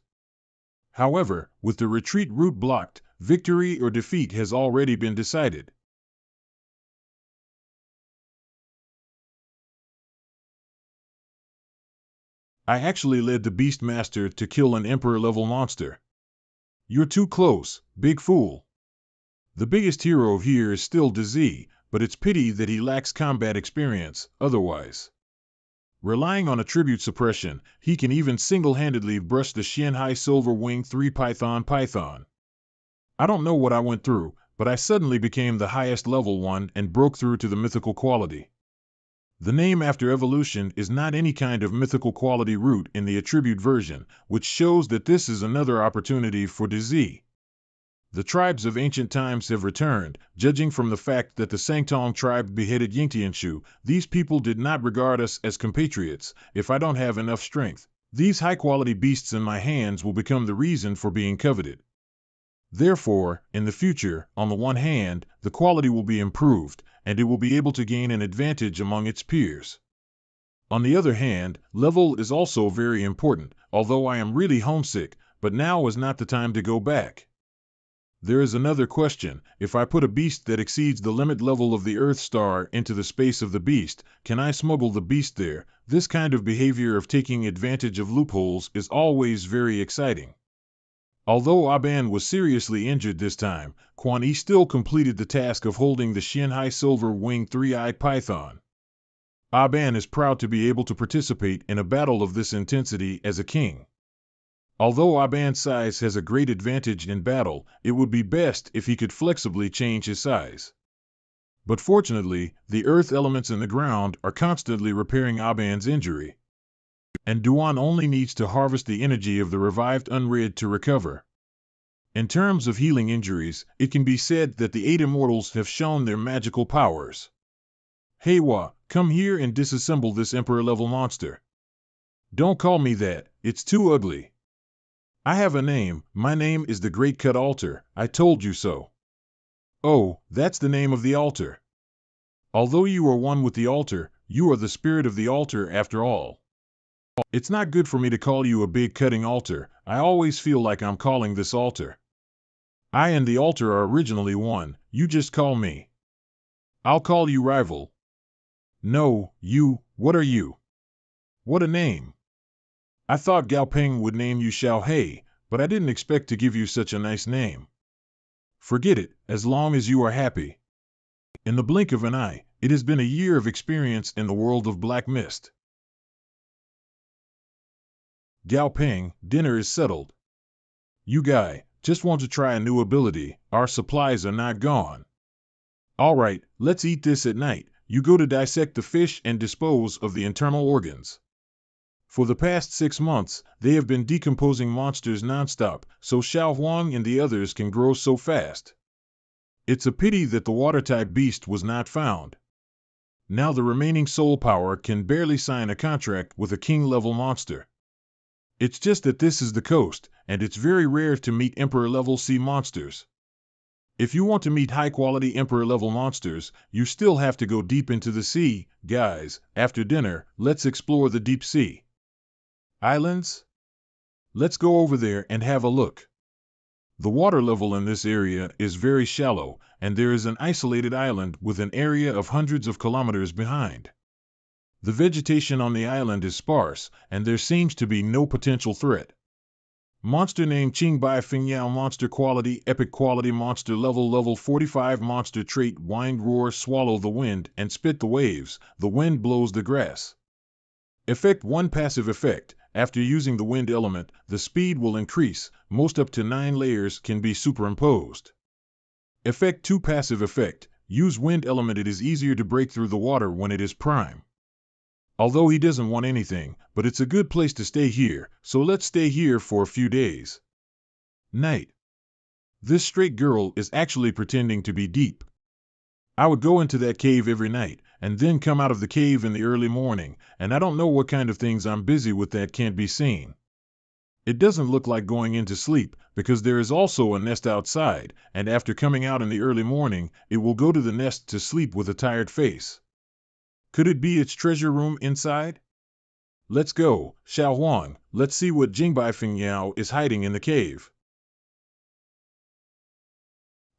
However, with the retreat route blocked, victory or defeat has already been decided. I actually led the Beast Master to kill an Emperor-level monster. You're too close, big fool. The biggest hero here is still Disease, but it's pity that he lacks combat experience, otherwise. Relying on attribute suppression, he can even single-handedly brush the Xianhai Silver Wing 3 python. I don't know what I went through, but I suddenly became the highest level one and broke through to the mythical quality. The name after evolution is not any kind of mythical quality route in the attribute version, which shows that this is another opportunity for Disease. The tribes of ancient times have returned. Judging from the fact that the Sangtong tribe beheaded Yingtianshu, these people did not regard us as compatriots. If I don't have enough strength, these high-quality beasts in my hands will become the reason for being coveted. Therefore, in the future, on the one hand, the quality will be improved, and it will be able to gain an advantage among its peers. On the other hand, level is also very important, although I am really homesick, but now is not the time to go back. There is another question. If I put a beast that exceeds the limit level of the Earth star into the space of the beast, can I smuggle the beast there? This kind of behavior of taking advantage of loopholes is always very exciting. Although Aban was seriously injured this time, Quan Yi still completed the task of holding the Xianhai silver-winged three-eyed python. Aban is proud to be able to participate in a battle of this intensity as a king. Although Aban's size has a great advantage in battle, it would be best if he could flexibly change his size. But fortunately, the earth elements in the ground are constantly repairing Aban's injury. And Duan only needs to harvest the energy of the revived Unread to recover. In terms of healing injuries, it can be said that the 8 immortals have shown their magical powers. Heiwa, come here and disassemble this Emperor-level monster. Don't call me that, it's too ugly. I have a name, my name is the Great Cut Altar, I told you so. Oh, that's the name of the altar. Although you are one with the altar, you are the spirit of the altar after all. It's not good for me to call you a big cutting altar, I always feel like I'm calling this altar. I and the altar are originally one, you just call me. I'll call you rival. No, you, what are you? What a name. I thought Gao Peng would name you Xiao Hei, but I didn't expect to give you such a nice name. Forget it, as long as you are happy. In the blink of an eye, it has been a year of experience in the world of Black Mist. Gao Peng, dinner is settled. You guy, just want to try a new ability, our supplies are not gone. Alright, let's eat this at night. You go to dissect the fish and dispose of the internal organs. For the past 6 months, they have been decomposing monsters nonstop, so Xiao Huang and the others can grow so fast. It's a pity that the water-type beast was not found. Now the remaining soul power can barely sign a contract with a king-level monster. It's just that this is the coast, and it's very rare to meet Emperor-level sea monsters. If you want to meet high-quality Emperor-level monsters, you still have to go deep into the sea. Guys, after dinner, let's explore the deep sea. Islands? Let's go over there and have a look. The water level in this area is very shallow, and there is an isolated island with an area of hundreds of kilometers behind. The vegetation on the island is sparse, and there seems to be no potential threat. Monster name Qingbai Fingyao Monster Quality Epic Quality Monster Level 45 Monster Trait Wind Roar Swallow the wind and spit the waves, the wind blows the grass. Effect 1 Passive effect. After using the wind element, the speed will increase, most up to 9 layers can be superimposed. Effect 2 Passive effect. Use wind element. It is easier to break through the water when it is prime. Although he doesn't want anything, but it's a good place to stay here, so let's stay here for a few days. Night. This straight girl is actually pretending to be deep. I would go into that cave every night, and then come out of the cave in the early morning, and I don't know what kind of things I'm busy with that can't be seen. It doesn't look like going in to sleep, because there is also a nest outside, and after coming out in the early morning, it will go to the nest to sleep with a tired face. Could it be its treasure room inside? Let's go, Xiao Huang, let's see what Jingbai Fingyao is hiding in the cave.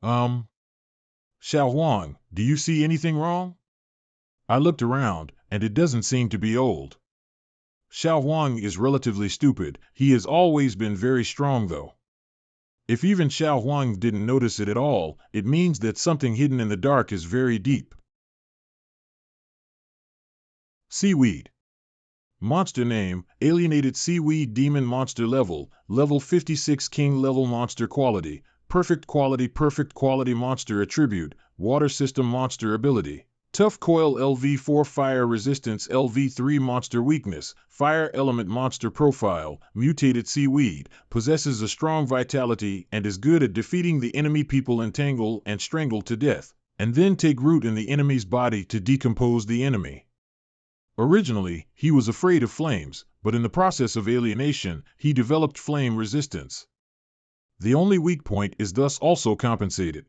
Xiao Huang, do you see anything wrong? I looked around, and it doesn't seem to be old. Xiao Huang is relatively stupid, he has always been very strong though. If even Xiao Huang didn't notice it at all, it means that something hidden in the dark is very deep. Seaweed. Monster name, Alienated Seaweed Demon Monster Level 56 King Level Monster Quality, Perfect Quality Monster Attribute, Water System Monster Ability. Tough Coil LV4 Fire Resistance LV3 Monster Weakness, Fire Element Monster Profile, Mutated Seaweed, possesses a strong vitality and is good at defeating the enemy people entangle and strangle to death, and then take root in the enemy's body to decompose the enemy. Originally, he was afraid of flames, but in the process of alienation, he developed flame resistance. The only weak point is thus also compensated.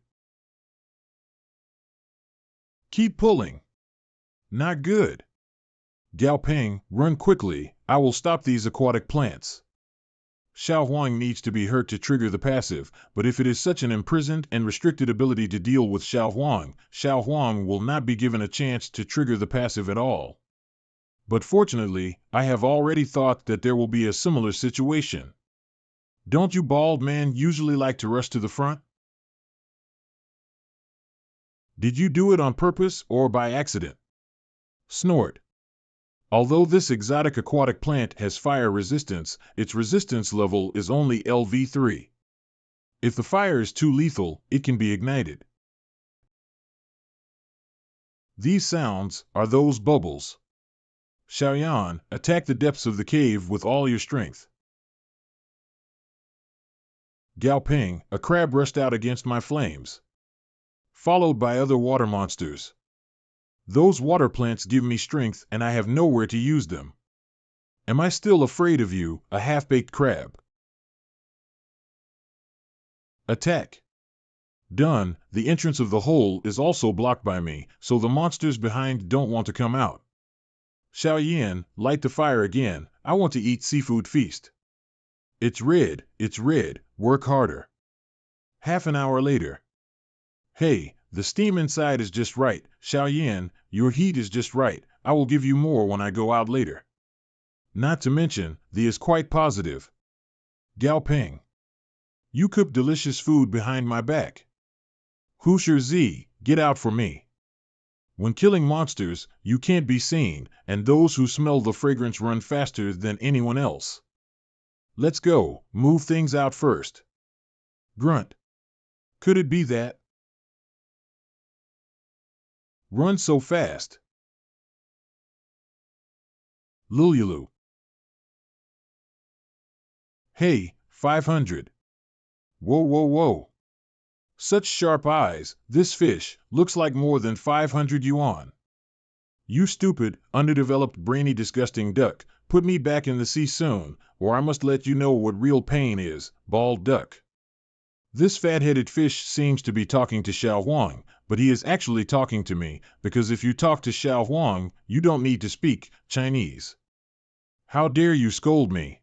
Keep pulling. Not good. Gao Ping, run quickly, I will stop these aquatic plants. Xiao Huang needs to be hurt to trigger the passive, but if it is such an imprisoned and restricted ability to deal with Xiao Huang will not be given a chance to trigger the passive at all. But fortunately, I have already thought that there will be a similar situation. Don't you bald men usually like to rush to the front? Did you do it on purpose or by accident? Snort. Although this exotic aquatic plant has fire resistance, its resistance level is only LV3. If the fire is too lethal, it can be ignited. These sounds are those bubbles. Xiaoyan, attack the depths of the cave with all your strength. Gao Ping, a crab rushed out against my flames. Followed by other water monsters. Those water plants give me strength and I have nowhere to use them. Am I still afraid of you, a half-baked crab? Attack. Done, the entrance of the hole is also blocked by me, so the monsters behind don't want to come out. Xiaoyan, light the fire again, I want to eat seafood feast. It's red, work harder. Half an hour later. Hey, the steam inside is just right, Xiaoyan, your heat is just right, I will give you more when I go out later. Not to mention, the is quite positive. Gao Ping. You cook delicious food behind my back. Husher Z, get out for me. When killing monsters, you can't be seen, and those who smell the fragrance run faster than anyone else. Let's go, move things out first. Grunt. Could it be that? Run so fast. Lululu. Hey, 500. Whoa. Such sharp eyes, this fish looks like more than 500 yuan. You stupid, underdeveloped, brainy, disgusting duck, put me back in the sea soon, or I must let you know what real pain is, bald duck. This fat-headed fish seems to be talking to Xiao Huang, but he is actually talking to me, because if you talk to Xiao Huang, you don't need to speak Chinese. How dare you scold me?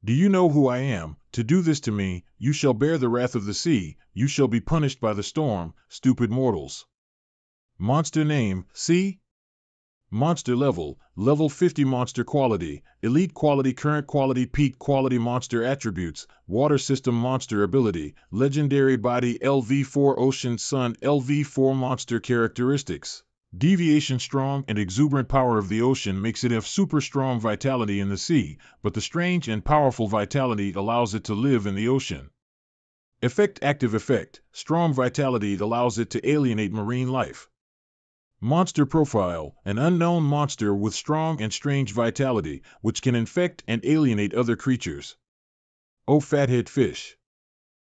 Do you know who I am? To do this to me, you shall bear the wrath of the sea, you shall be punished by the storm, stupid mortals. Monster name, C? Monster level, level 50 monster quality, elite quality, current quality, peak quality monster attributes, water system monster ability, legendary body LV4 ocean sun LV4 monster characteristics. Deviation strong and exuberant power of the ocean makes it have super strong vitality in the sea, but the strange and powerful vitality allows it to live in the ocean. Effect active effect, strong vitality allows it to alienate marine life. Monster profile, an unknown monster with strong and strange vitality, which can infect and alienate other creatures. Oh, fathead fish.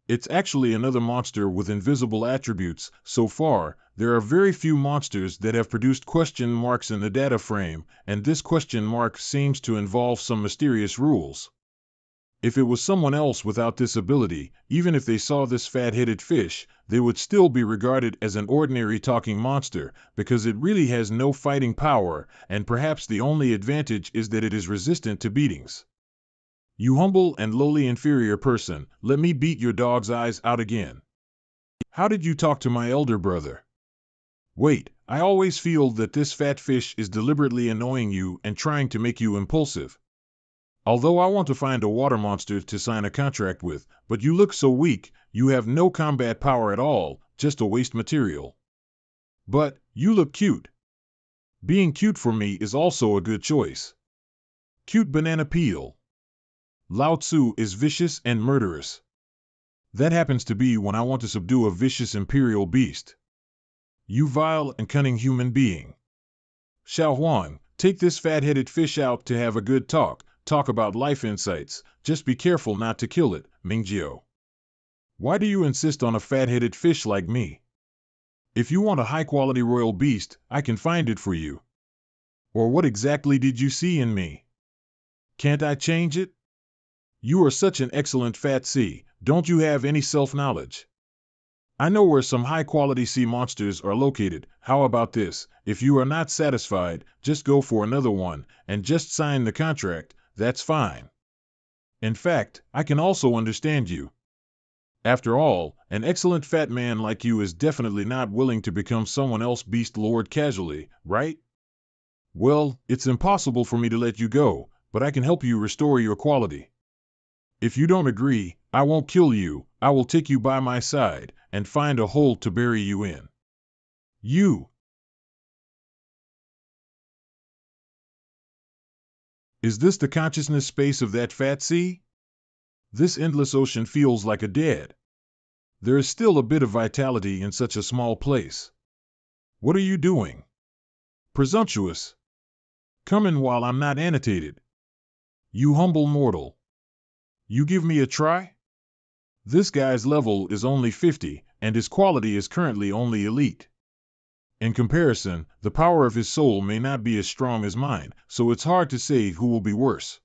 It's actually another monster with invisible attributes. So far, there are very few monsters that have produced question marks in the data frame, and this question mark seems to involve some mysterious rules. If it was someone else without this ability, even if they saw this fat-headed fish, they would still be regarded as an ordinary talking monster, because it really has no fighting power, and perhaps the only advantage is that it is resistant to beatings. You humble and lowly inferior person, let me beat your dog's eyes out again. How did you talk to my elder brother? Wait, I always feel that this fat fish is deliberately annoying you and trying to make you impulsive. Although I want to find a water monster to sign a contract with, but you look so weak, you have no combat power at all, just a waste material. But, you look cute. Being cute for me is also a good choice. Cute banana peel. Lao Tzu is vicious and murderous. That happens to be when I want to subdue a vicious imperial beast. You vile and cunning human being. Xiao Huang, take this fat-headed fish out to have a good talk about life insights, just be careful not to kill it, Mingjiu. Why do you insist on a fat-headed fish like me? If you want a high-quality royal beast, I can find it for you. Or what exactly did you see in me? Can't I change it? You are such an excellent fat sea, don't you have any self-knowledge? I know where some high-quality sea monsters are located. How about this? If you are not satisfied, just go for another one, and just sign the contract. That's fine. In fact, I can also understand you. After all, an excellent fat man like you is definitely not willing to become someone else beast lord casually, right? Well, it's impossible for me to let you go, but I can help you restore your quality. If you don't agree, I won't kill you. I will take you by my side and find a hole to bury you in. You. Is this the consciousness space of that fat sea? This endless ocean feels like a dead. There is still a bit of vitality in such a small place. What are you doing? Presumptuous. Come in while I'm not annotated. You humble mortal. You give me a try? This guy's level is only 50, and his quality is currently only elite. In comparison, the power of his soul may not be as strong as mine, so it's hard to say who will be worse.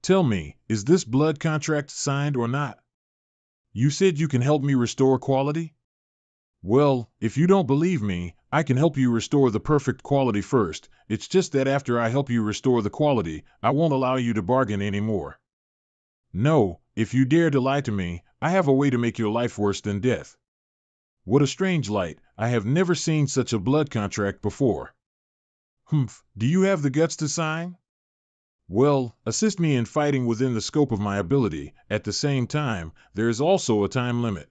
Tell me, is this blood contract signed or not? You said you can help me restore quality? Well, if you don't believe me, I can help you restore the perfect quality first. It's just that after I help you restore the quality, I won't allow you to bargain anymore. No, if you dare to lie to me, I have a way to make your life worse than death. What a strange light. I have never seen such a blood contract before. Humph, do you have the guts to sign? Well, assist me in fighting within the scope of my ability. At the same time, there is also a time limit.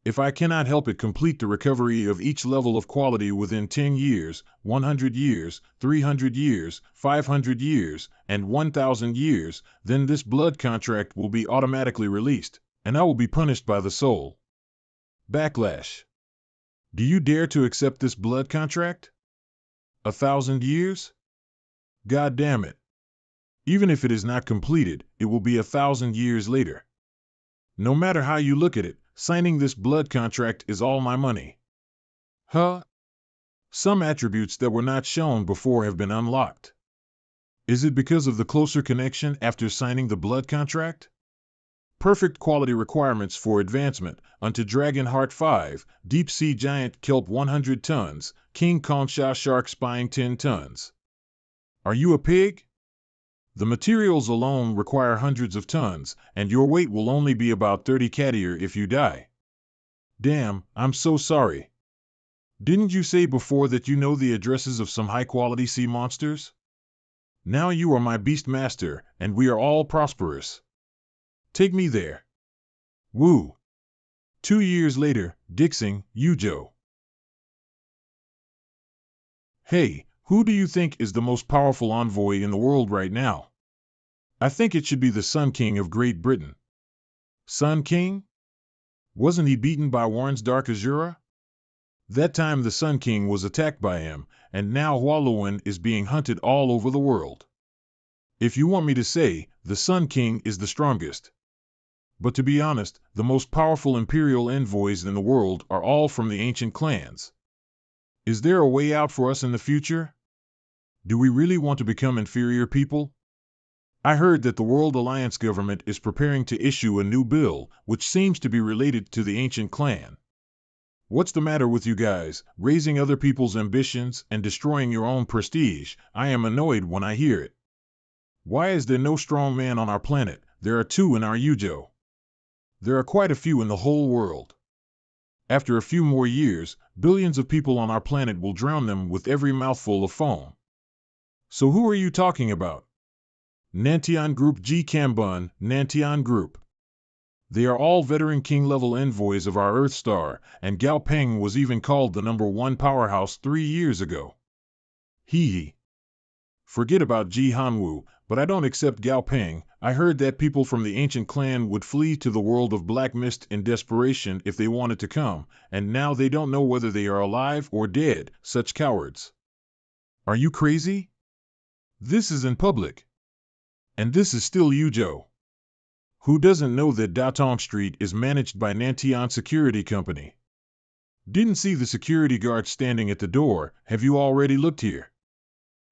If I cannot help it complete the recovery of each level of quality within 10 years, 100 years, 300 years, 500 years, and 1,000 years, then this blood contract will be automatically released, and I will be punished by the soul. Backlash. Do you dare to accept this blood contract? 1,000 years? God damn it. Even if it is not completed, it will be 1,000 years later. No matter how you look at it, signing this blood contract is all my money. Huh? Some attributes that were not shown before have been unlocked. Is it because of the closer connection after signing the blood contract? Perfect quality requirements for advancement unto Dragon Heart 5, Deep Sea Giant Kelp 100 tons, King Concha Shark Spine 10 tons. Are you a pig? The materials alone require hundreds of tons, and your weight will only be about 30 katier if you die. Damn, I'm so sorry. Didn't you say before that you know the addresses of some high-quality sea monsters? Now you are my beast master, and we are all prosperous. Take me there. Woo. 2 years later, Dixing, Yujo. Hey, who do you think is the most powerful envoy in the world right now? I think it should be the Sun King of Great Britain. Sun King? Wasn't he beaten by Warren's Dark Azura? That time the Sun King was attacked by him, and now Hualuan is being hunted all over the world. If you want me to say, the Sun King is the strongest. But to be honest, the most powerful imperial envoys in the world are all from the ancient clans. Is there a way out for us in the future? Do we really want to become inferior people? I heard that the World Alliance government is preparing to issue a new bill, which seems to be related to the ancient clan. What's the matter with you guys, raising other people's ambitions and destroying your own prestige? I am annoyed when I hear it. Why is there no strong man on our planet? There are 2 in our Yujo. There are quite a few in the whole world. After a few more years, billions of people on our planet will drown them with every mouthful of foam. So who are you talking about? Nantian Group G Kambun, Nantian Group. They are all veteran king-level envoys of our Earth Star, and Gao Peng was even called the #1 powerhouse 3 years ago. Hee hee. Forget about Ji Hanwu, but I don't accept Gao Peng. I heard that people from the ancient clan would flee to the world of Black Mist in desperation if they wanted to come, and now they don't know whether they are alive or dead, such cowards. Are you crazy? This is in public. And this is still Yujo. Who doesn't know that Datong Street is managed by Nantian Security Company? Didn't see the security guard standing at the door. Have you already looked here?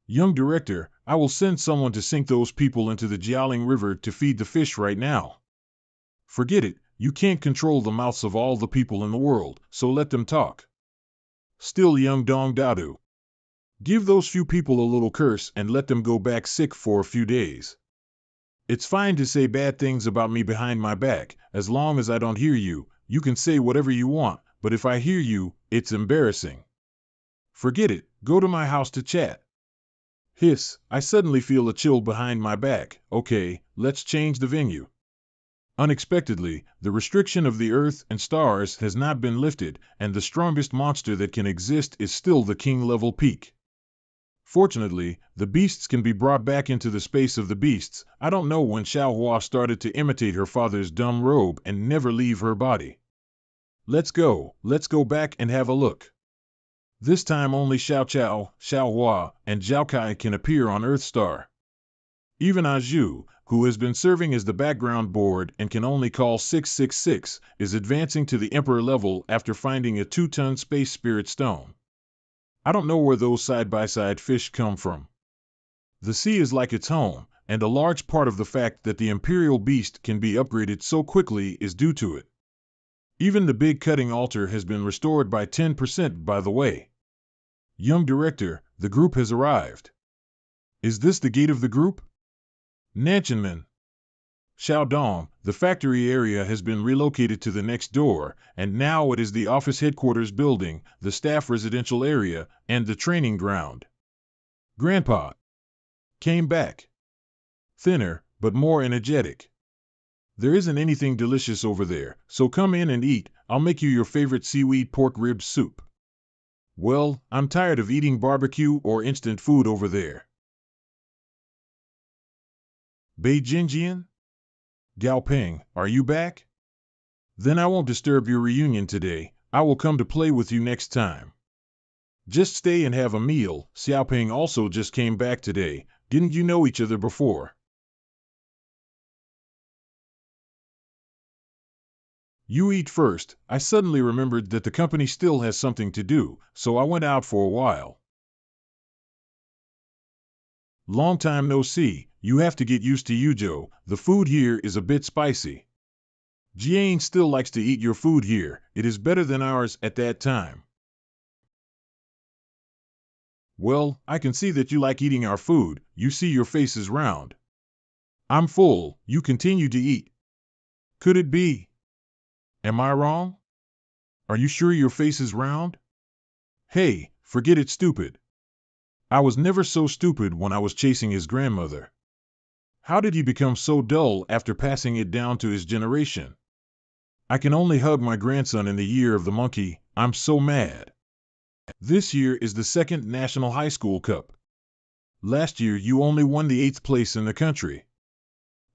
Young director, I will send someone to sink those people into the Jialing River to feed the fish right now. Forget it, you can't control the mouths of all the people in the world, so let them talk. Still young Dong Dadu. Give those few people a little curse and let them go back sick for a few days. It's fine to say bad things about me behind my back, as long as I don't hear you. You can say whatever you want, but if I hear you, it's embarrassing. Forget it, go to my house to chat. Hiss, I suddenly feel a chill behind my back. Okay, let's change the venue. Unexpectedly, the restriction of the earth and stars has not been lifted, and the strongest monster that can exist is still the king-level peak. Fortunately, the beasts can be brought back into the space of the beasts. I don't know when Manhwa started to imitate her father's dumb robe and never leave her body. Let's go back and have a look. This time only Xiao Chao, Manhwa, and Zhao Kai can appear on Earthstar. Even Aju, who has been serving as the background board and can only call 666, is advancing to the Emperor level after finding a 2-ton space spirit stone. I don't know where those side-by-side fish come from. The sea is like its home, and a large part of the fact that the Imperial Beast can be upgraded so quickly is due to it. Even the big cutting altar has been restored by 10% by the way. Young director, the group has arrived. Is this the gate of the group? Nanchenman. Xiaodong, the factory area has been relocated to the next door, and now it is the office headquarters building, the staff residential area, and the training ground. Grandpa came back. Thinner, but more energetic. There isn't anything delicious over there, so come in and eat. I'll make you your favorite seaweed pork rib soup. Well, I'm tired of eating barbecue or instant food over there. Beijinjian? Gao Ping, are you back? Then I won't disturb your reunion today. I will come to play with you next time. Just stay and have a meal. Xiaoping also just came back today. Didn't you know each other before? You eat first. I suddenly remembered that the company still has something to do, so I went out for a while. Long time no see. You have to get used to Yujo. The food here is a bit spicy. Jiang still likes to eat your food here. It is better than ours at that time. Well, I can see that you like eating our food. You see your face is round. I'm full. You continue to eat. Could it be? Am I wrong? Are you sure your face is round? Hey, forget it, stupid. I was never so stupid when I was chasing his grandmother. How did he become so dull after passing it down to his generation? I can only hug my grandson in the year of the monkey. I'm so mad. This year is the second National High School Cup. Last year you only won the 8th place in the country.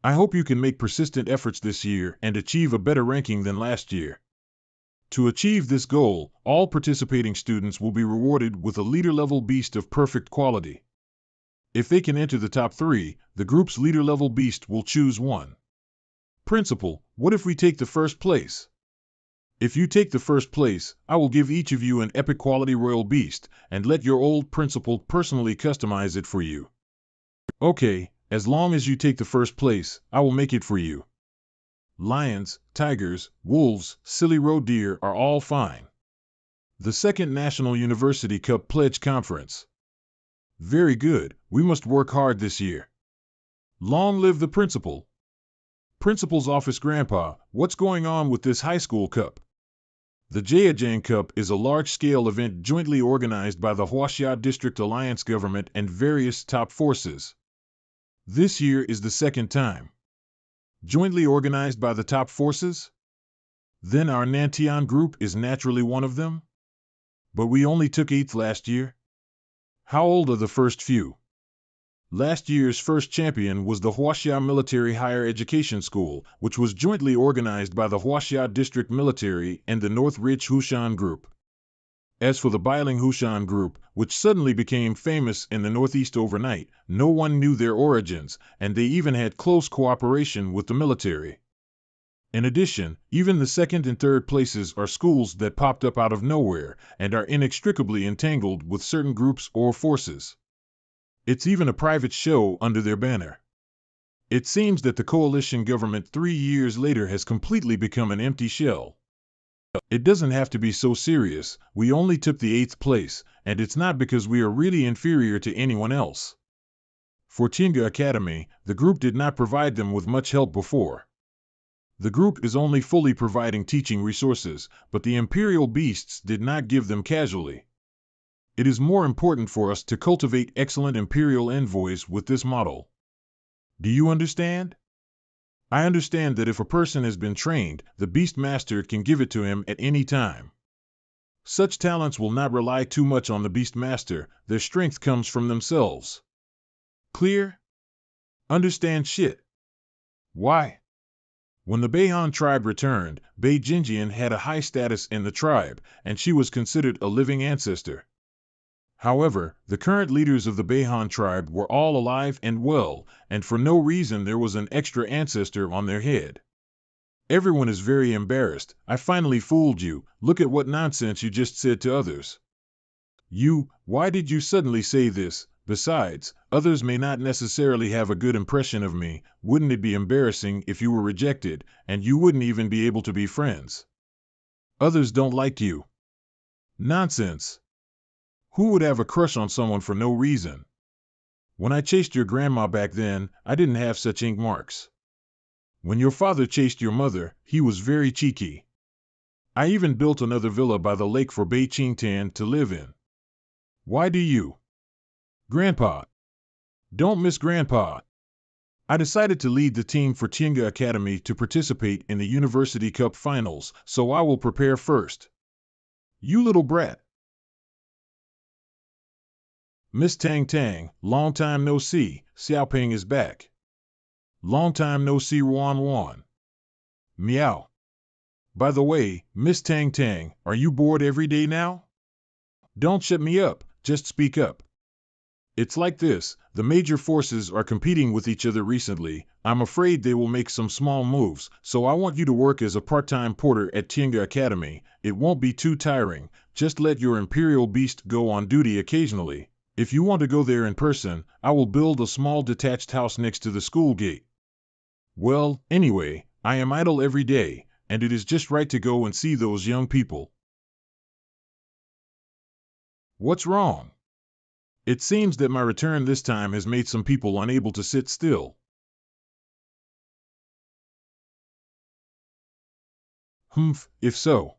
I hope you can make persistent efforts this year and achieve a better ranking than last year. To achieve this goal, all participating students will be rewarded with a leader-level beast of perfect quality. If they can enter the top 3, the group's leader-level beast will choose one. Principal, what if we take the first place? If you take the first place, I will give each of you an epic quality royal beast, and let your old principal personally customize it for you. Okay, as long as you take the first place, I will make it for you. Lions, tigers, wolves, silly roe deer are all fine. The second National University Cup Pledge Conference. Very good, we must work hard this year. Long live the principal. Principal's office. Grandpa, what's going on with this high school cup? The Jiajang Cup is a large-scale event jointly organized by the Huaxia District Alliance government and various top forces. This year is the second time. Jointly organized by the top forces? Then our Nantian group is naturally one of them? But we only took 8th last year. How old are the first few? Last year's first champion was the Huaxia Military Higher Education School, which was jointly organized by the Huaxia District Military and the North Ridge Hushan Group. As for the Biling Hushan Group, which suddenly became famous in the Northeast overnight, no one knew their origins, and they even had close cooperation with the military. In addition, even the second and third places are schools that popped up out of nowhere and are inextricably entangled with certain groups or forces. It's even a private show under their banner. It seems that the coalition government 3 years later has completely become an empty shell. It doesn't have to be so serious. We only took the 8th place, and it's not because we are really inferior to anyone else. For Tenga Academy, the group did not provide them with much help before. The group is only fully providing teaching resources, but the Imperial Beasts did not give them casually. It is more important for us to cultivate excellent Imperial envoys with this model. Do you understand? I understand that if a person has been trained, the Beast Master can give it to him at any time. Such talents will not rely too much on the Beast Master, their strength comes from themselves. Clear? Understand shit. Why? When the Beihan tribe returned, Bei Jinjian had a high status in the tribe, and she was considered a living ancestor. However, the current leaders of the Beihan tribe were all alive and well, and for no reason there was an extra ancestor on their head. Everyone is very embarrassed. I finally fooled you. Look at what nonsense you just said to others. Why did you suddenly say this? Besides, others may not necessarily have a good impression of me. Wouldn't it be embarrassing if you were rejected, and you wouldn't even be able to be friends? Others don't like you. Nonsense. Who would have a crush on someone for no reason? When I chased your grandma back then, I didn't have such ink marks. When your father chased your mother, he was very cheeky. I even built another villa by the lake for Bei Qingtan to live in. Why do you? Grandpa. Don't miss Grandpa. I decided to lead the team for Tenga Academy to participate in the University Cup finals, so I will prepare first. You little brat. Miss Tang Tang, long time no see, Xiaoping is back. Long time no see Ruan Wan. Meow. By the way, Miss Tang Tang, are you bored every day now? Don't shut me up, just speak up. It's like this, the major forces are competing with each other recently. I'm afraid they will make some small moves, so I want you to work as a part-time porter at Tenga Academy. It won't be too tiring, just let your Imperial Beast go on duty occasionally. If you want to go there in person, I will build a small detached house next to the school gate. Well, anyway, I am idle every day, and it is just right to go and see those young people. What's wrong? It seems that my return this time has made some people unable to sit still. If so.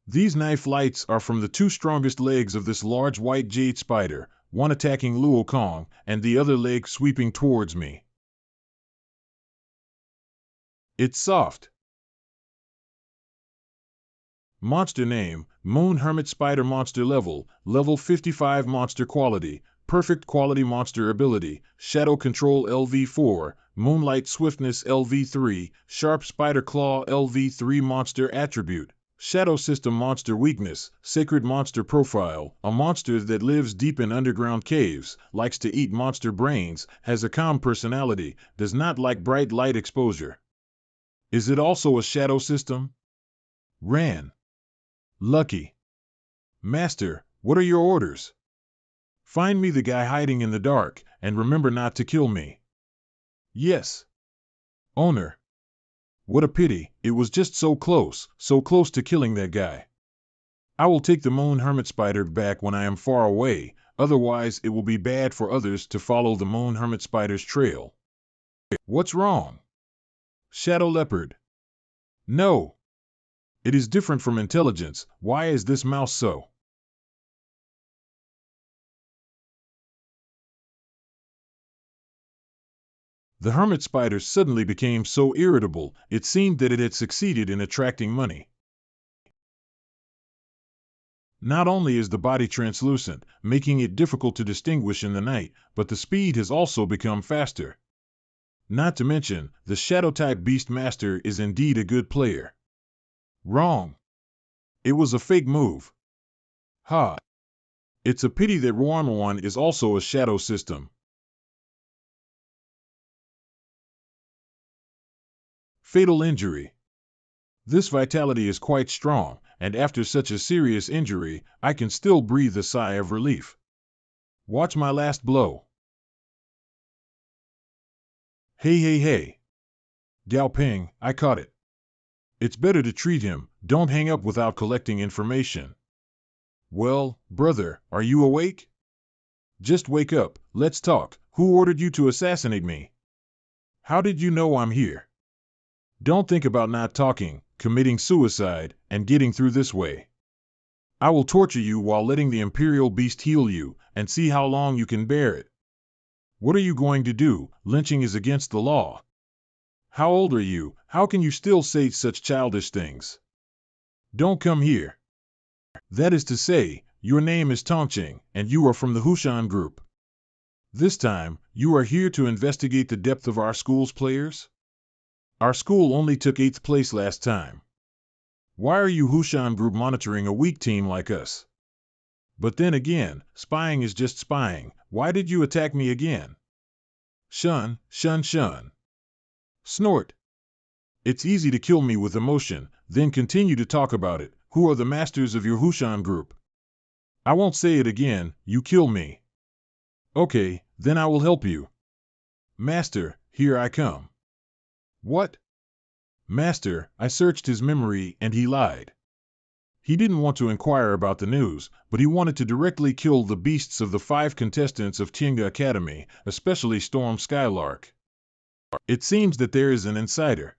These knife lights are from the 2 strongest legs of this large white jade spider, one attacking Luo Kong, and the other leg sweeping towards me. It's soft. Monster name, Moon Hermit Spider Monster Level, Level 55 Monster Quality, Perfect Quality Monster Ability, Shadow Control LV4, Moonlight Swiftness LV3, Sharp Spider Claw LV3 Monster Attribute, Shadow System Monster Weakness, Sacred Monster Profile, a monster that lives deep in underground caves, likes to eat monster brains, has a calm personality, does not like bright light exposure. Is it also a shadow system? Ran. Lucky. Master, what are your orders? Find me the guy hiding in the dark, and remember not to kill me. Yes. Owner. What a pity, it was just so close to killing that guy. I will take the Moon Hermit Spider back when I am far away, otherwise it will be bad for others to follow the Moon Hermit Spider's trail. What's wrong? Shadow Leopard. No. It is different from intelligence. Why is this mouse so? The hermit spider suddenly became so irritable, it seemed that it had succeeded in attracting money. Not only is the body translucent, making it difficult to distinguish in the night, but the speed has also become faster. Not to mention, the shadow-type beast master is indeed a good player. Wrong. It was a fake move. Ha. It's a pity that Ruanwan is also a shadow system. Fatal injury. This vitality is quite strong, and after such a serious injury, I can still breathe a sigh of relief. Watch my last blow. Hey, hey, hey. Gao Ping, I caught it. It's better to treat him, don't hang up without collecting information. Well, brother, are you awake? Just wake up, let's talk. Who ordered you to assassinate me? How did you know I'm here? Don't think about not talking, committing suicide, and getting through this way. I will torture you while letting the Imperial Beast heal you, and see how long you can bear it. What are you going to do? Lynching is against the law. How old are you? How can you still say such childish things? Don't come here. That is to say, your name is Tongqing, and you are from the Hushan group. This time, you are here to investigate the depth of our school's players? Our school only took 8th place last time. Why are you Hushan group monitoring a weak team like us? But then again, spying is just spying. Why did you attack me again? Shun, shun, shun. Snort. It's easy to kill me with emotion, then continue to talk about it. Who are the masters of your Hushan group? I won't say it again, you kill me. Okay, then I will help you. Master, here I come. What? Master, I searched his memory and he lied. He didn't want to inquire about the news, but he wanted to directly kill the beasts of the 5 contestants of Tiange Academy, especially Storm Skylark. It seems that there is an insider.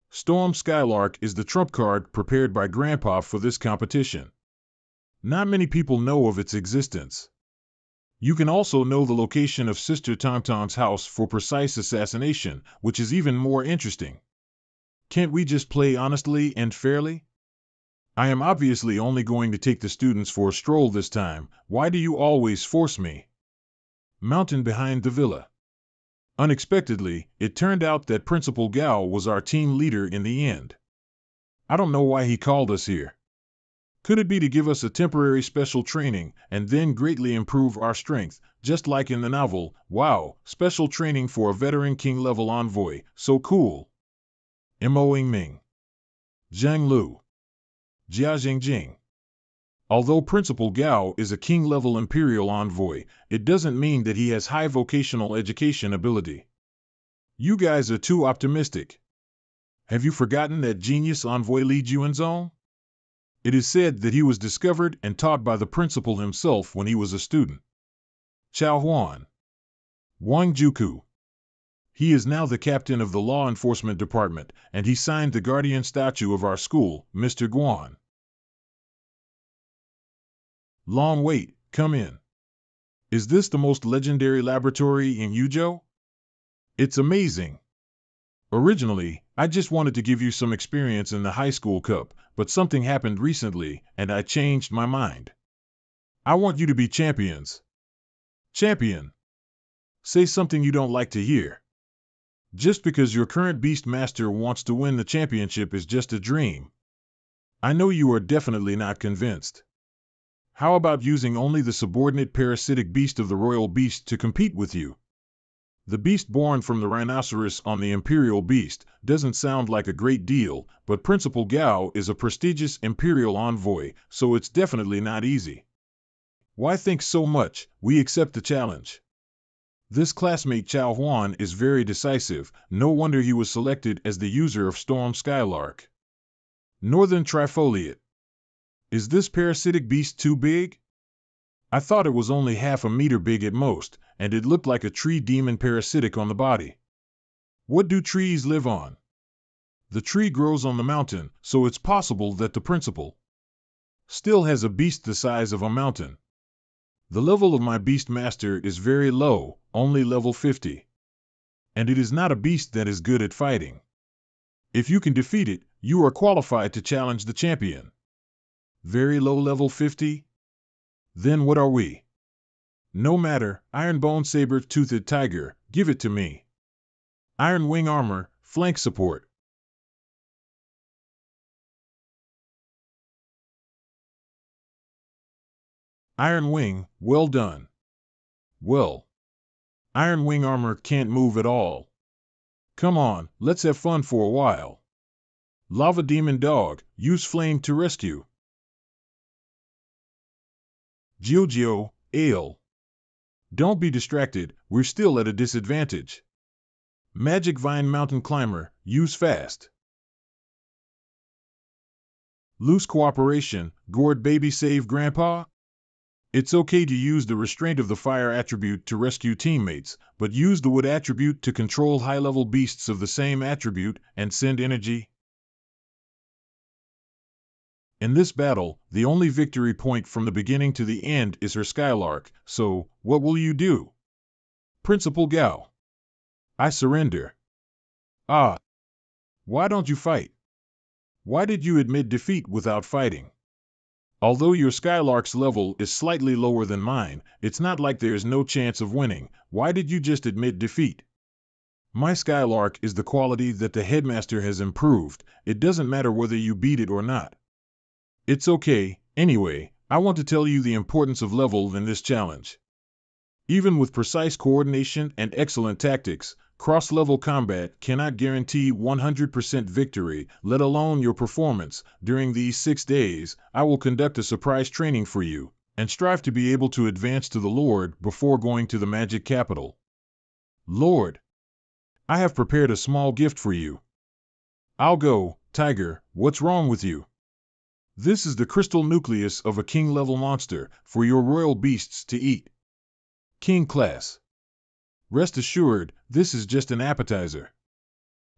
Storm Skylark is the trump card prepared by Grandpa for this competition. Not many people know of its existence. You can also know the location of Sister Tongtong's house for precise assassination, which is even more interesting. Can't we just play honestly and fairly? I am obviously only going to take the students for a stroll this time. Why do you always force me? Mountain behind the villa. Unexpectedly, it turned out that Principal Gao was our team leader in the end. I don't know why he called us here. Could it be to give us a temporary special training and then greatly improve our strength, just like in the novel? Wow, special training for a veteran king-level envoy, so cool. Mo Ming. Zhang Lu. Jia Jingjing. Although Principal Gao is a king-level imperial envoy, it doesn't mean that he has high vocational education ability. You guys are too optimistic. Have you forgotten that genius envoy Li Juanzong? It is said that he was discovered and taught by the principal himself when he was a student. Chao Huan. Wang Juku. He is now the captain of the law enforcement department, and he signed the guardian statue of our school, Mr. Guan. Long wait, come in. Is this the most legendary laboratory in Yuzhou? It's amazing. Originally, I just wanted to give you some experience in the high school cup, but something happened recently, and I changed my mind. I want you to be champions. Champion. Say something you don't like to hear. Just because your current beast master wants to win the championship is just a dream. I know you are definitely not convinced. How about using only the subordinate parasitic beast of the royal beast to compete with you? The beast born from the rhinoceros on the imperial beast doesn't sound like a great deal, but Principal Gao is a prestigious imperial envoy, so it's definitely not easy. Why think so much? We accept the challenge. This classmate Chao Huan is very decisive, no wonder he was selected as the user of Storm Skylark. Northern Trifoliate. Is this parasitic beast too big? I thought it was only half a meter big at most, and it looked like a tree demon parasitic on the body. What do trees live on? The tree grows on the mountain, so it's possible that the principal still has a beast the size of a mountain. The level of my beast master is very low, only level 50. And it is not a beast that is good at fighting. If you can defeat it, you are qualified to challenge the champion. Very low level 50? Then what are we? No matter, Ironbone Saber-Toothed Tiger, give it to me. Iron Wing Armor, flank support. Iron Wing, well done. Well. Iron Wing Armor can't move at all. Come on, let's have fun for a while. Lava Demon Dog, use flame to rescue. Gio, Ale. Don't be distracted, we're still at a disadvantage. Magic Vine Mountain Climber, use fast. Loose Cooperation, Gourd Baby Save Grandpa. It's okay to use the Restraint of the Fire attribute to rescue teammates, but use the Wood attribute to control high-level beasts of the same attribute and send energy. In this battle, the only victory point from the beginning to the end is her Skylark, so what will you do? Principal Gao. I surrender. Ah. Why don't you fight? Why did you admit defeat without fighting? Although your Skylark's level is slightly lower than mine, it's not like there's no chance of winning. Why did you just admit defeat? My Skylark is the quality that the headmaster has improved. It doesn't matter whether you beat it or not. It's okay. Anyway, I want to tell you the importance of level in this challenge. Even with precise coordination and excellent tactics, cross-level combat cannot guarantee 100% victory, let alone your performance. During these 6 days, I will conduct a surprise training for you, and strive to be able to advance to the Lord before going to the Magic Capital. Lord, I have prepared a small gift for you. I'll go, Tiger, what's wrong with you? This is the crystal nucleus of a king-level monster for your royal beasts to eat. King class. Rest assured, this is just an appetizer.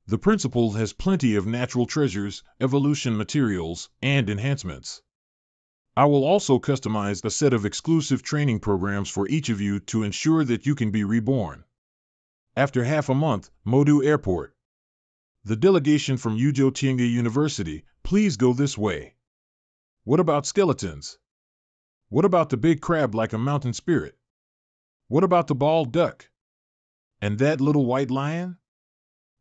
The principal has plenty of natural treasures, evolution materials, and enhancements. I will also customize a set of exclusive training programs for each of you to ensure that you can be reborn. After half a month, Modu Airport. The delegation from Yujo Tiange University, please go this way. What about skeletons? What about the big crab like a mountain spirit? What about the bald duck? And that little white lion?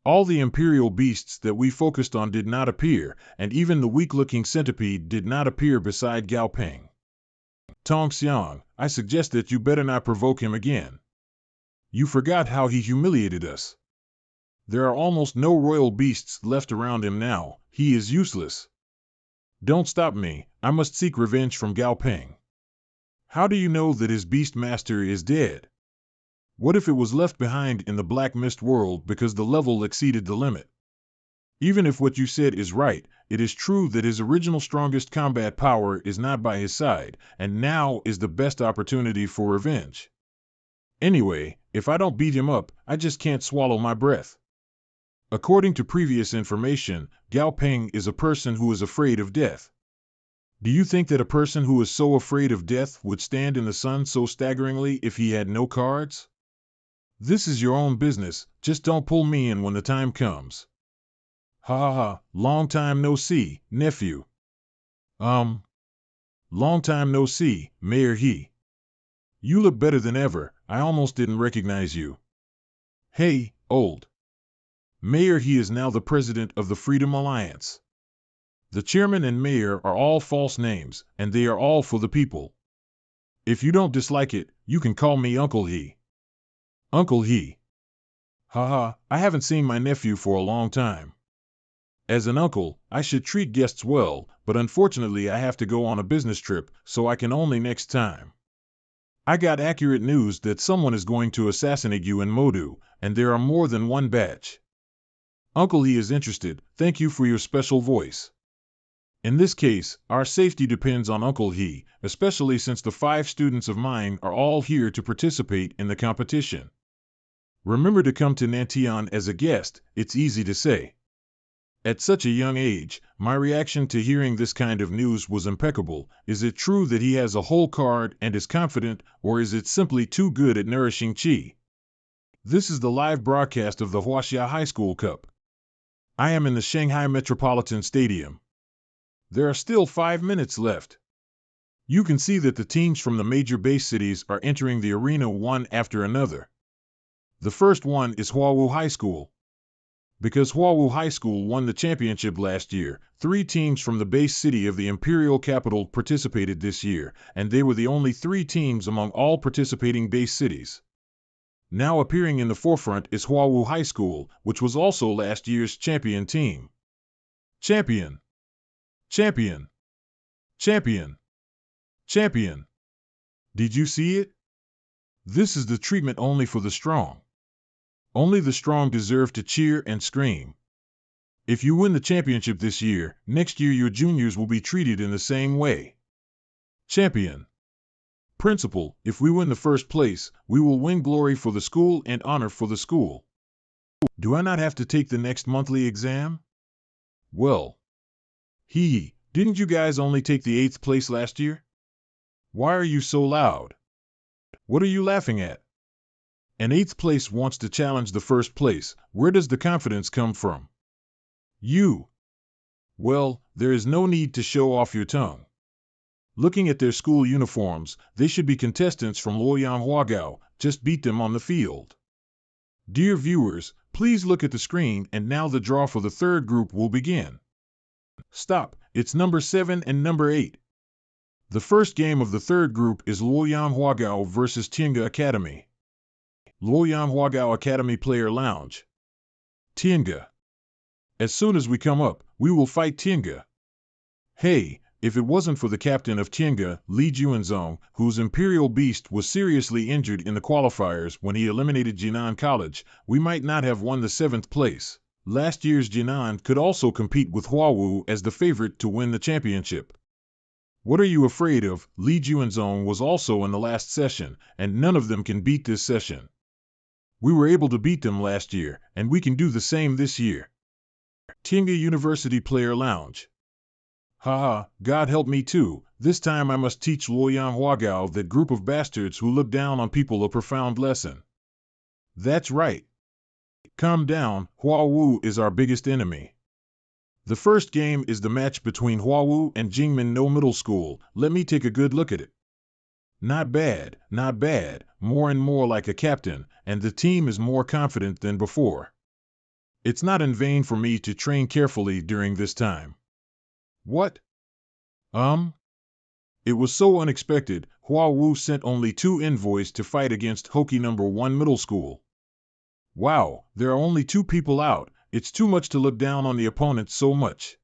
All the imperial beasts that we focused on did not appear, and even the weak-looking centipede did not appear beside Gao Peng. Tong Xiang, I suggest that you better not provoke him again. You forgot how he humiliated us. There are almost no royal beasts left around him now. He is useless. Don't stop me. I must seek revenge from Gao Peng. How do you know that his beast master is dead? What if it was left behind in the Black Mist world because the level exceeded the limit? Even if what you said is right, it is true that his original strongest combat power is not by his side, and now is the best opportunity for revenge. Anyway, if I don't beat him up, I just can't swallow my breath. According to previous information, Gao Peng is a person who is afraid of death. Do you think that a person who is so afraid of death would stand in the sun so staggeringly if he had no cards? This is your own business, just don't pull me in when the time comes. Ha ha ha, long time no see, nephew. Long time no see, Mayor He. You look better than ever, I almost didn't recognize you. Hey, old. Mayor He is now the president of the Freedom Alliance. The chairman and mayor are all false names, and they are all for the people. If you don't dislike it, you can call me Uncle He. Uncle He. Haha, I haven't seen my nephew for a long time. As an uncle, I should treat guests well, but unfortunately I have to go on a business trip, so I can only next time. I got accurate news that someone is going to assassinate you in Modu, and there are more than one batch. Uncle He is interested, thank you for your special voice. In this case, our safety depends on Uncle He, especially since the 5 students of mine are all here to participate in the competition. Remember to come to Nantian as a guest, it's easy to say. At such a young age, my reaction to hearing this kind of news was impeccable. Is it true that he has a whole card and is confident, or is it simply too good at nourishing chi? This is the live broadcast of the Huaxia High School Cup. I am in the Shanghai Metropolitan Stadium. There are still 5 minutes left. You can see that the teams from the major base cities are entering the arena one after another. The first one is Huawu High School. Because Huawu High School won the championship last year, 3 teams from the base city of the imperial capital participated this year, and they were the only 3 teams among all participating base cities. Now appearing in the forefront is Huawu High School, which was also last year's champion team. Champion, champion, champion, champion. Did you see it? This is the treatment only for the strong. Only the strong deserve to cheer and scream. If you win the championship this year, next year your juniors will be treated in the same way. Champion. Principal, if we win the first place, we will win glory for the school and honor for the school. Do I not have to take the next monthly exam? Well. Didn't you guys only take the 8th place last year? Why are you so loud? What are you laughing at? An 8th place wants to challenge the first place. Where does the confidence come from? You. Well, there is no need to show off your tongue. Looking at their school uniforms, they should be contestants from Luoyang. Just beat them on the field. Dear viewers, please look at the screen, and now the draw for the third group will begin. Stop, it's number 7 and number 8. The first game of the third group is Luoyang versus Tiange Academy. Luoyang Academy Player Lounge. Tiange. As soon as we come up, we will fight Tiange. Hey, if it wasn't for the captain of Tiange, Li Juanzong, whose Imperial Beast was seriously injured in the qualifiers when he eliminated Jinan College, we might not have won the 7th place. Last year's Jinan could also compete with Huawu as the favorite to win the championship. What are you afraid of? Li Juanzong was also in the last session, and none of them can beat this session. We were able to beat them last year, and we can do the same this year. Tiange University Player Lounge. Haha, God help me too. This time I must teach Luoyang, that group of bastards who look down on people, a profound lesson. That's right. Calm down, Huawu is our biggest enemy. The first game is the match between Huawu and Jingmen No Middle School. Let me take a good look at it. Not bad, not bad, more and more like a captain, and the team is more confident than before. It's not in vain for me to train carefully during this time. What? It was so unexpected. Huawu sent only 2 envoys to fight against Hoki No. 1 Middle School. Wow, there are only 2 people out. It's too much to look down on the opponent so much.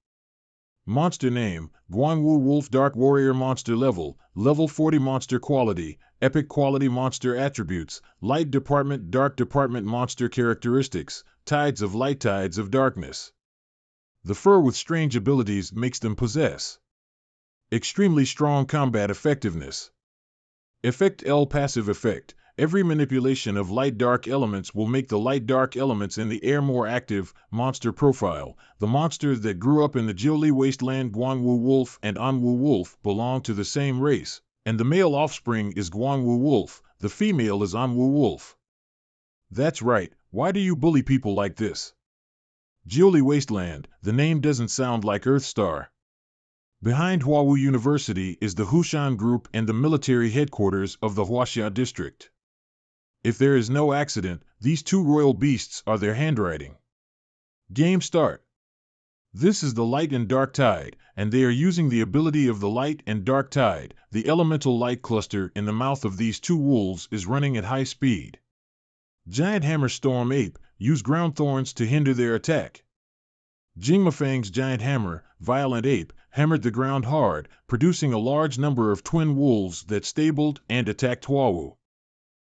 Monster name, Guangwu Wolf Dark Warrior. Monster level, level 40. Monster quality, epic quality. Monster attributes, light department, dark department. Monster characteristics, tides of light, tides of darkness. The fur with strange abilities makes them possess extremely strong combat effectiveness. Effect L. Passive effect. Every manipulation of light-dark elements will make the light-dark elements in the air more active. Monster profile. The monsters that grew up in the Jiuli wasteland, Guangwu Wolf and Anwu Wolf, belong to the same race, and the male offspring is Guangwu Wolf, the female is Anwu Wolf. That's right, why do you bully people like this? Jiuli wasteland, the name doesn't sound like Earthstar. Behind Huawu University is the Hushan Group and the military headquarters of the Huaxia district. If there is no accident, these 2 royal beasts are their handwriting. Game start. This is the light and dark tide, and they are using the ability of the light and dark tide. The elemental light cluster in the mouth of these 2 wolves is running at high speed. Giant Hammer Storm Ape, use ground thorns to hinder their attack. Jingmafang's Giant Hammer, Violent Ape, hammered the ground hard, producing a large number of twin wolves that stabled and attacked Huawu.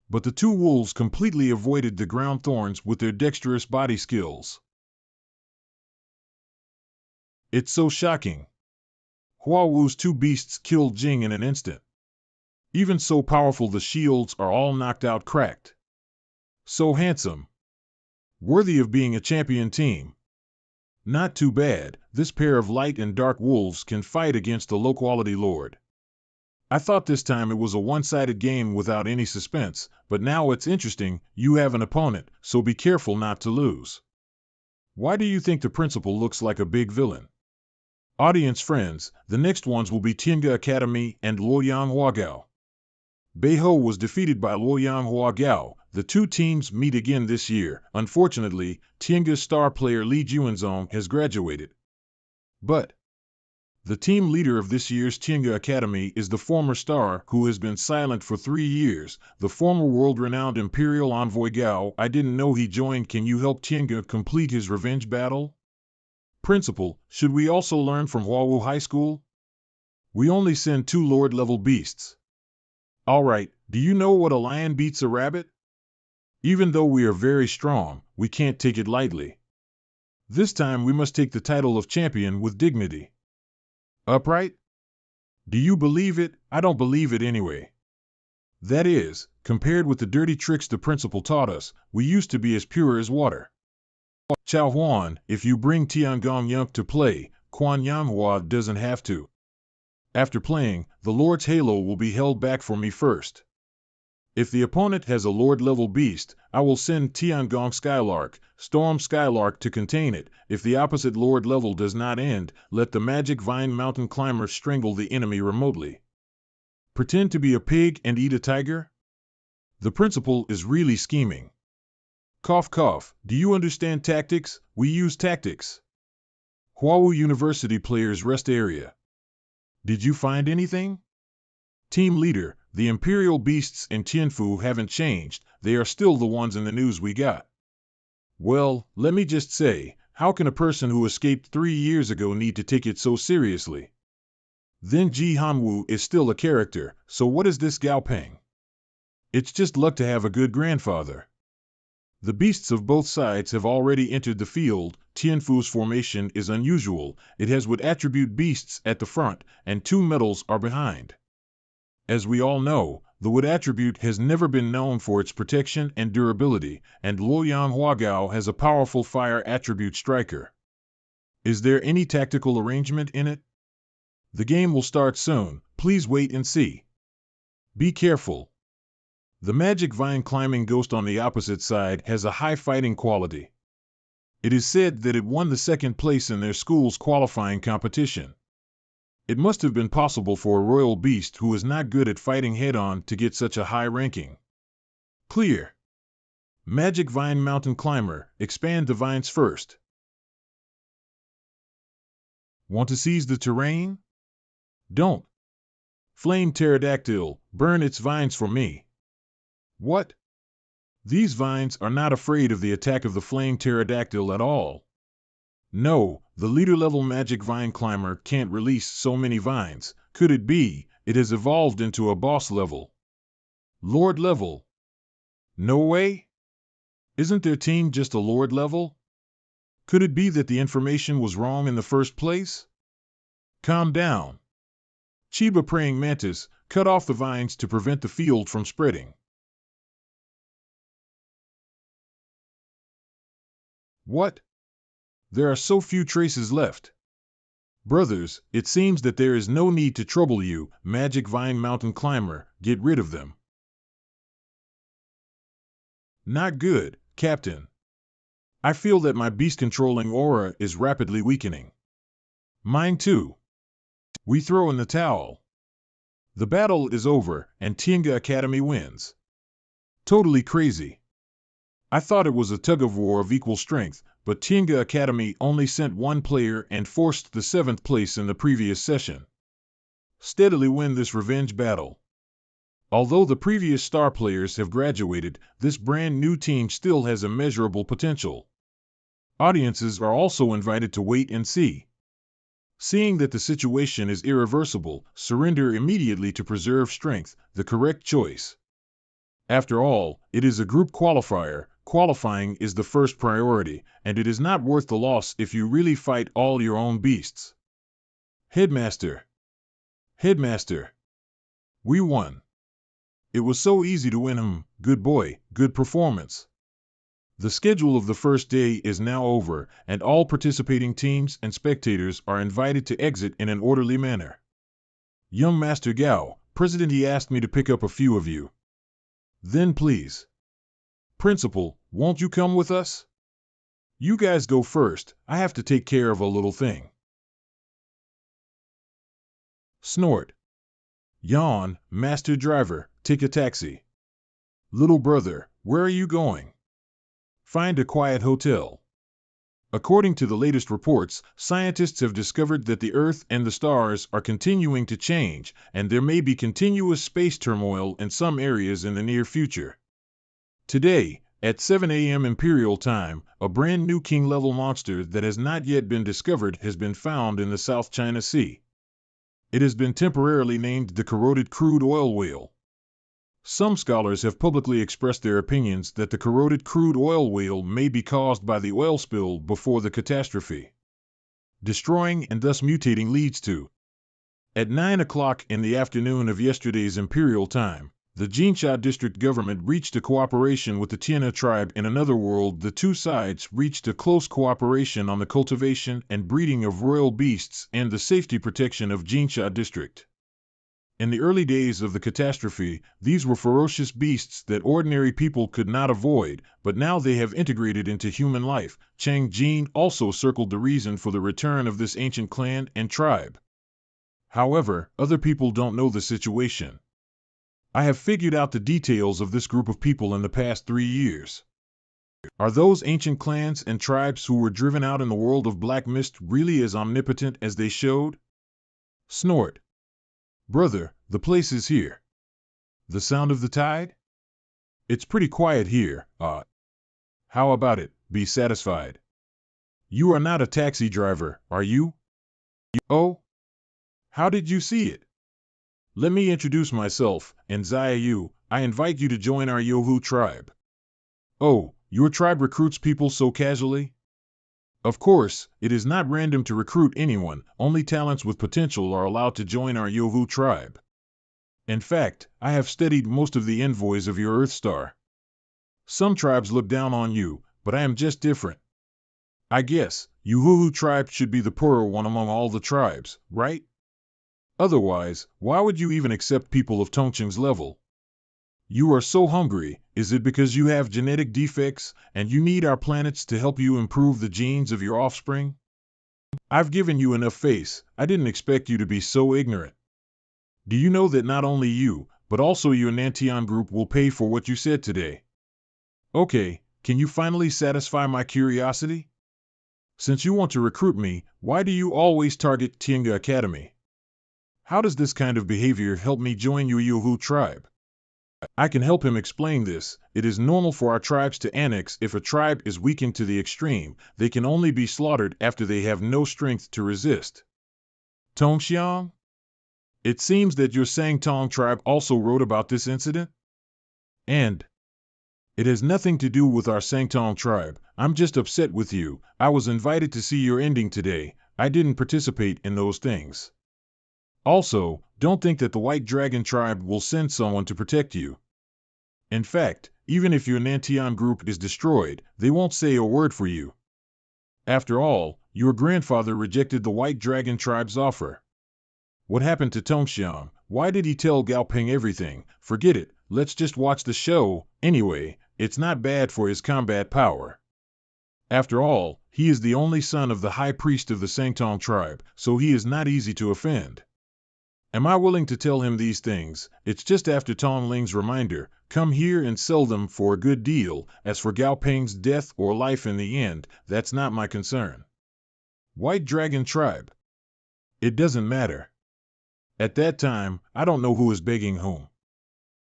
But the 2 wolves completely avoided the ground thorns with their dexterous body skills. It's so shocking. Huawu's 2 beasts killed Jing in an instant. Even so powerful, the shields are all knocked out, cracked. So handsome. Worthy of being a champion team. Not too bad, this pair of light and dark wolves can fight against the low-quality lord. I thought this time it was a one-sided game without any suspense, but now it's interesting. You have an opponent, so be careful not to lose. Why do you think the principal looks like a big villain? Audience friends, the next ones will be Tiange Academy and Luoyang. Beiho was defeated by Luoyang. The 2 teams meet again this year. Unfortunately, Tiange's star player Li Juanzong has graduated. But the team leader of this year's Tiange Academy is the former star who has been silent for 3 years, the former world-renowned Imperial Envoy Gao. I didn't know he joined. Can you help Tiange complete his revenge battle? Principal, should we also learn from Huawu High School? We only send 2 Lord-level beasts. All right, do you know what a lion beats a rabbit? Even though we are very strong, we can't take it lightly. This time we must take the title of champion with dignity. Upright? Do you believe it? I don't believe it anyway. That is, compared with the dirty tricks the principal taught us, we used to be as pure as water. Chao Huan, if you bring Tiangong Yunk to play, Quan Manhwa doesn't have to. After playing, the Lord's Halo will be held back for me first. If the opponent has a Lord-level beast, I will send Tiangong Skylark, Storm Skylark to contain it. If the opposite Lord level does not end, let the Magic Vine Mountain Climber strangle the enemy remotely. Pretend to be a pig and eat a tiger? The principal is really scheming. Cough cough, do you understand tactics? We use tactics. Huawu University Players Rest Area. Did you find anything? Team leader, the Imperial Beasts in Tianfu haven't changed, they are still the ones in the news we got. Well, let me just say, how can a person who escaped 3 years ago need to take it so seriously? Then Ji Hanwu is still a character, so what is this Gao Peng? It's just luck to have a good grandfather. The beasts of both sides have already entered the field. Tianfu's formation is unusual, it has wood attribute beasts at the front, and 2 metals are behind. As we all know, the wood attribute has never been known for its protection and durability, and Luoyang Huagao has a powerful fire attribute striker. Is there any tactical arrangement in it? The game will start soon, please wait and see. Be careful. The Magic Vine Climbing Ghost on the opposite side has a high fighting quality. It is said that it won the 2nd place in their school's qualifying competition. It must have been possible for a royal beast who is not good at fighting head-on to get such a high ranking. Clear. Magic Vine Mountain Climber, expand the vines first. Want to seize the terrain? Don't. Flame Pterodactyl, burn its vines for me. What? These vines are not afraid of the attack of the Flame Pterodactyl at all. No, the leader-level Magic Vine Climber can't release so many vines. Could it be, it has evolved into a boss level? Lord level? No way? Isn't their team just a Lord level? Could it be that the information was wrong in the first place? Calm down. Chiba Praying Mantis, cut off the vines to prevent the field from spreading. What? There are so few traces left. Brothers, it seems that there is no need to trouble you, Magic Vine Mountain Climber, get rid of them. Not good, Captain. I feel that my beast-controlling aura is rapidly weakening. Mine too. We throw in the towel. The battle is over, and Tiange Academy wins. Totally crazy. I thought it was a tug-of-war of equal strength, but Tiange Academy only sent 1 player and forced the 7th place in the previous session. Steadily win this revenge battle. Although the previous star players have graduated, this brand new team still has immeasurable potential. Audiences are also invited to wait and see. Seeing that the situation is irreversible, surrender immediately to preserve strength, the correct choice. After all, it is a group qualifier. Qualifying is the first priority, and it is not worth the loss if you really fight all your own beasts. Headmaster. Headmaster. We won. It was so easy to win. Good boy, good performance. The schedule of the first day is now over, and all participating teams and spectators are invited to exit in an orderly manner. Young Master Gao, President, he asked me to pick up a few of you. Then please. Principal, won't you come with us? You guys go first, I have to take care of a little thing. Snort. Yawn, Master Driver, take a taxi. Little brother, where are you going? Find a quiet hotel. According to the latest reports, scientists have discovered that the Earth and the stars are continuing to change, and there may be continuous space turmoil in some areas in the near future. Today, At 7 a.m. Imperial Time, a brand new king-level monster that has not yet been discovered has been found in the South China Sea. It has been temporarily named the corroded crude oil whale. Some scholars have publicly expressed their opinions that the corroded crude oil whale may be caused by the oil spill before the catastrophe. Destroying and thus mutating leads to. At 9 o'clock in the afternoon of yesterday's Imperial Time, the Jinsha district government reached a cooperation with the Tiana tribe. In another world, the two sides reached a close cooperation on the cultivation and breeding of royal beasts and the safety protection of Jinsha district. In the early days of the catastrophe, these were ferocious beasts that ordinary people could not avoid, but now they have integrated into human life. Chang Jin also circled the reason for the return of this ancient clan and tribe. However, other people don't know the situation. I have figured out the details of this group of people in the past 3 years. Are those ancient clans and tribes who were driven out in the world of Black Mist really as omnipotent as they showed? Snort. Brother, the place is here. The sound of the tide? It's pretty quiet here, How about it? Be satisfied. You are not a taxi driver, are you? Oh? How did you see it? Let me introduce myself, and Xiaoyu, I invite you to join our Yohu tribe. Oh, your tribe recruits people so casually? Of course, it is not random to recruit anyone, only talents with potential are allowed to join our Yohu tribe. In fact, I have studied most of the envoys of your Earth Star. Some tribes look down on you, but I am just different. I guess, Yohu tribe should be the poorer one among all the tribes, right? Otherwise, why would you even accept people of Tongqing's level? You are so hungry, is it because you have genetic defects and you need our planets to help you improve the genes of your offspring? I've given you enough face, I didn't expect you to be so ignorant. Do you know that not only you, but also your Nantian group will pay for what you said today? Okay, can you finally satisfy my curiosity? Since you want to recruit me, why do you always target Tiange Academy? How does this kind of behavior help me join your Yohu tribe? I can help him explain this. It is normal for our tribes to annex if a tribe is weakened to the extreme. They can only be slaughtered after they have no strength to resist. Tongxiang? It seems that your Sangtong tribe also wrote about this incident? And it has nothing to do with our Sangtong tribe. I'm just upset with you. I was invited to see your ending today. I didn't participate in those things. Also, don't think that the White Dragon tribe will send someone to protect you. In fact, even if your Nantian group is destroyed, they won't say a word for you. After all, your grandfather rejected the White Dragon tribe's offer. What happened to Tongxiang? Why did he tell Gao Peng everything? Forget it, let's just watch the show. Anyway, it's not bad for his combat power. After all, he is the only son of the high priest of the Sangtong tribe, so he is not easy to offend. Am I willing to tell him these things? It's just after Tong Ling's reminder, come here and sell them for a good deal. As for Gao Peng's death or life in the end, that's not my concern. White Dragon tribe. It doesn't matter. At that time, I don't know who is begging whom.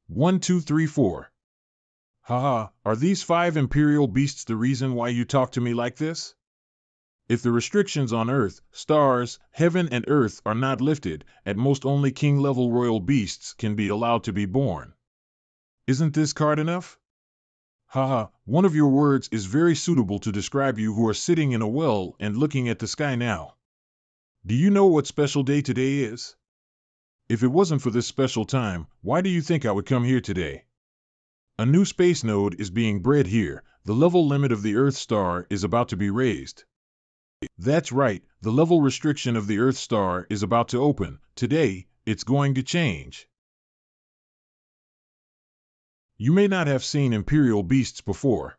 1, 2, 3, 4. Haha, are these 5 imperial beasts the reason why you talk to me like this? If the restrictions on Earth, stars, heaven and earth are not lifted, at most only king-level royal beasts can be allowed to be born. Isn't this card enough? Haha, one of your words is very suitable to describe you who are sitting in a well and looking at the sky now. Do you know what special day today is? If it wasn't for this special time, why do you think I would come here today? A new space node is being bred here. The level limit of the Earth star is about to be raised. That's right, the level restriction of the Earth star is about to open. Today, it's going to change. You may not have seen imperial beasts before.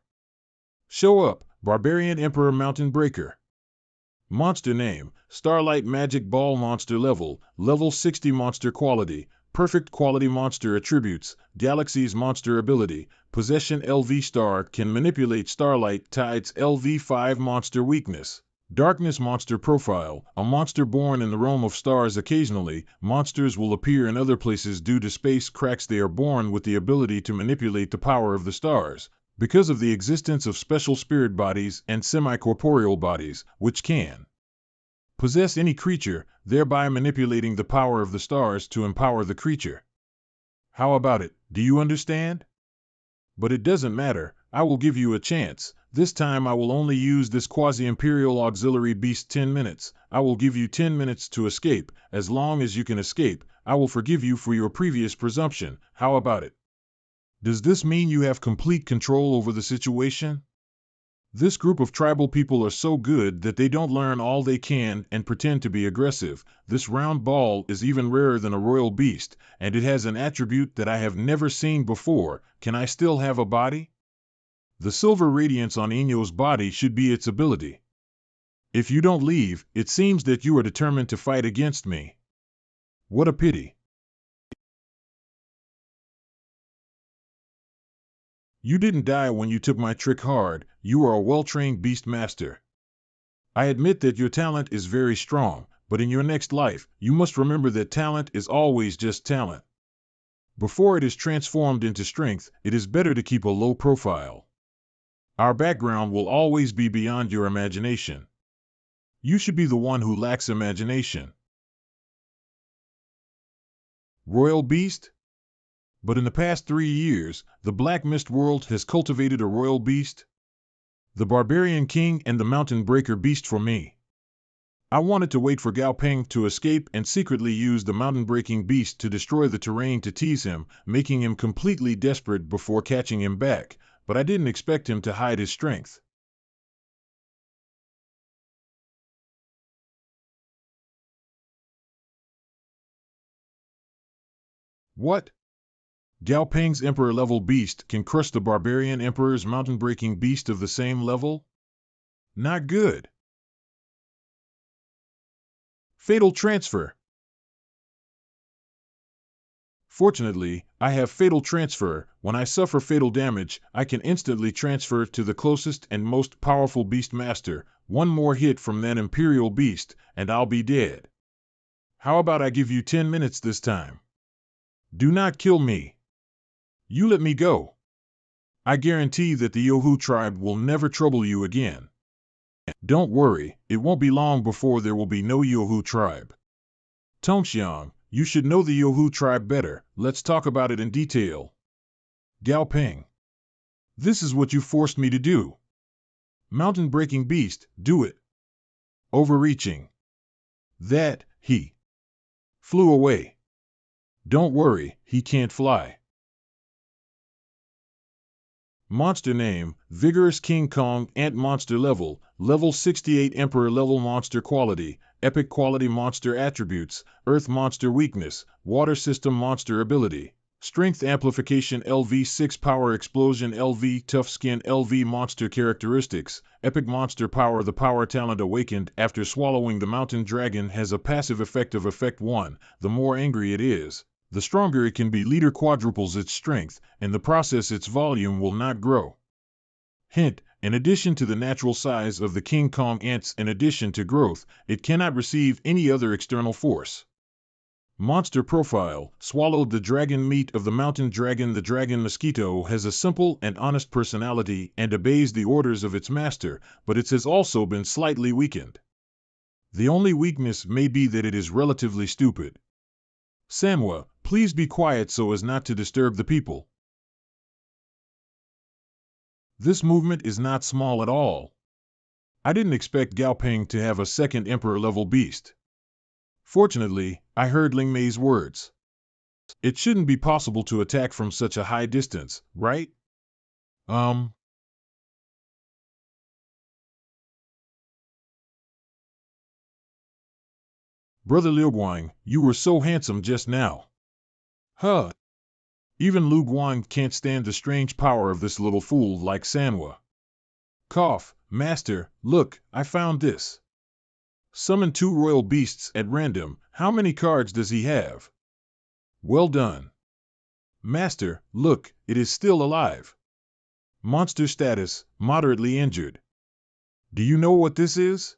Show up, Barbarian Emperor Mountain Breaker. Monster name, Starlight Magic Ball Monster level, level 60 monster quality, perfect quality monster attributes, Galaxy's monster ability, possession LV star can manipulate starlight tides LV5 monster weakness. Darkness monster profile, a monster born in the realm of stars. Occasionally, monsters will appear in other places due to space cracks. They are born with the ability to manipulate the power of the stars. because of the existence of special spirit bodies and semi-corporeal bodies, which can possess any creature, thereby manipulating the power of the stars to empower the creature. How about it? Do you understand? But it doesn't matter. I will give you a chance. This time I will only use this quasi-imperial auxiliary beast 10 minutes. I will give you 10 minutes to escape. As long as you can escape, I will forgive you for your previous presumption. How about it? Does this mean you have complete control over the situation? This group of tribal people are so good that they don't learn all they can and pretend to be aggressive. This round ball is even rarer than a royal beast, and it has an attribute that I have never seen before. Can I still have a body? The silver radiance on Inyo's body should be its ability. If you don't leave, it seems that you are determined to fight against me. What a pity. You didn't die when you took my trick hard. You are a well-trained beast master. I admit that your talent is very strong, but in your next life, you must remember that talent is always just talent. Before it is transformed into strength, it is better to keep a low profile. Our background will always be beyond your imagination. You should be the one who lacks imagination. Royal beast? But in the past 3 years, the Black Mist world has cultivated a royal beast. The Barbarian King and the Mountain Breaker beast for me. I wanted to wait for Gao Peng to escape and secretly use the Mountain Breaking beast to destroy the terrain to tease him, making him completely desperate before catching him back, but I didn't expect him to hide his strength. What? Gao Peng's Emperor-level beast can crush the Barbarian Emperor's mountain-breaking beast of the same level? Not good. Fatal transfer. Fortunately, I have fatal transfer. When I suffer fatal damage, I can instantly transfer to the closest and most powerful beast master. One more hit from that imperial beast, and I'll be dead. How about I give you 10 minutes this time? Do not kill me. You let me go. I guarantee that the Yohu tribe will never trouble you again. Don't worry, it won't be long before there will be no Yohu tribe. Tongxiang, you should know the Yohu tribe better. Let's talk about it in detail. Gao Peng. This is what you forced me to do. Mountain breaking beast, do it. Overreaching. That, he flew away. Don't worry, he can't fly. Monster name, Vigorous King Kong Ant Monster Level, Level 68 Emperor Level Monster Quality, Epic Quality Monster Attributes, Earth Monster Weakness, Water System Monster Ability, Strength Amplification LV6 Power Explosion LV Tough Skin LV Monster Characteristics, Epic Monster Power. The power talent awakened after swallowing the mountain dragon has a passive effect of Effect 1, the more angry it is, the stronger it can be. Leader quadruples its strength, in the process its volume will not grow. Hint, in addition to the natural size of the King Kong ants, in addition to growth, it cannot receive any other external force. Monster profile, swallowed the dragon meat of the mountain dragon. The dragon mosquito has a simple and honest personality and obeys the orders of its master, but it has also been slightly weakened. The only weakness may be that it is relatively stupid. Manhwa, please be quiet so as not to disturb the people. This movement is not small at all. I didn't expect Gao Peng to have a second Emperor-level beast. Fortunately, I heard Ling Mei's words. It shouldn't be possible to attack from such a high distance, right? Brother Liu Guang, you were so handsome just now. Huh. Even Lu Guang can't stand the strange power of this little fool like Manhwa. Cough, Master, look, I found this. Summon 2 royal beasts at random. How many cards does he have? Well done. Master, look, it is still alive. Monster status, moderately injured. Do you know what this is?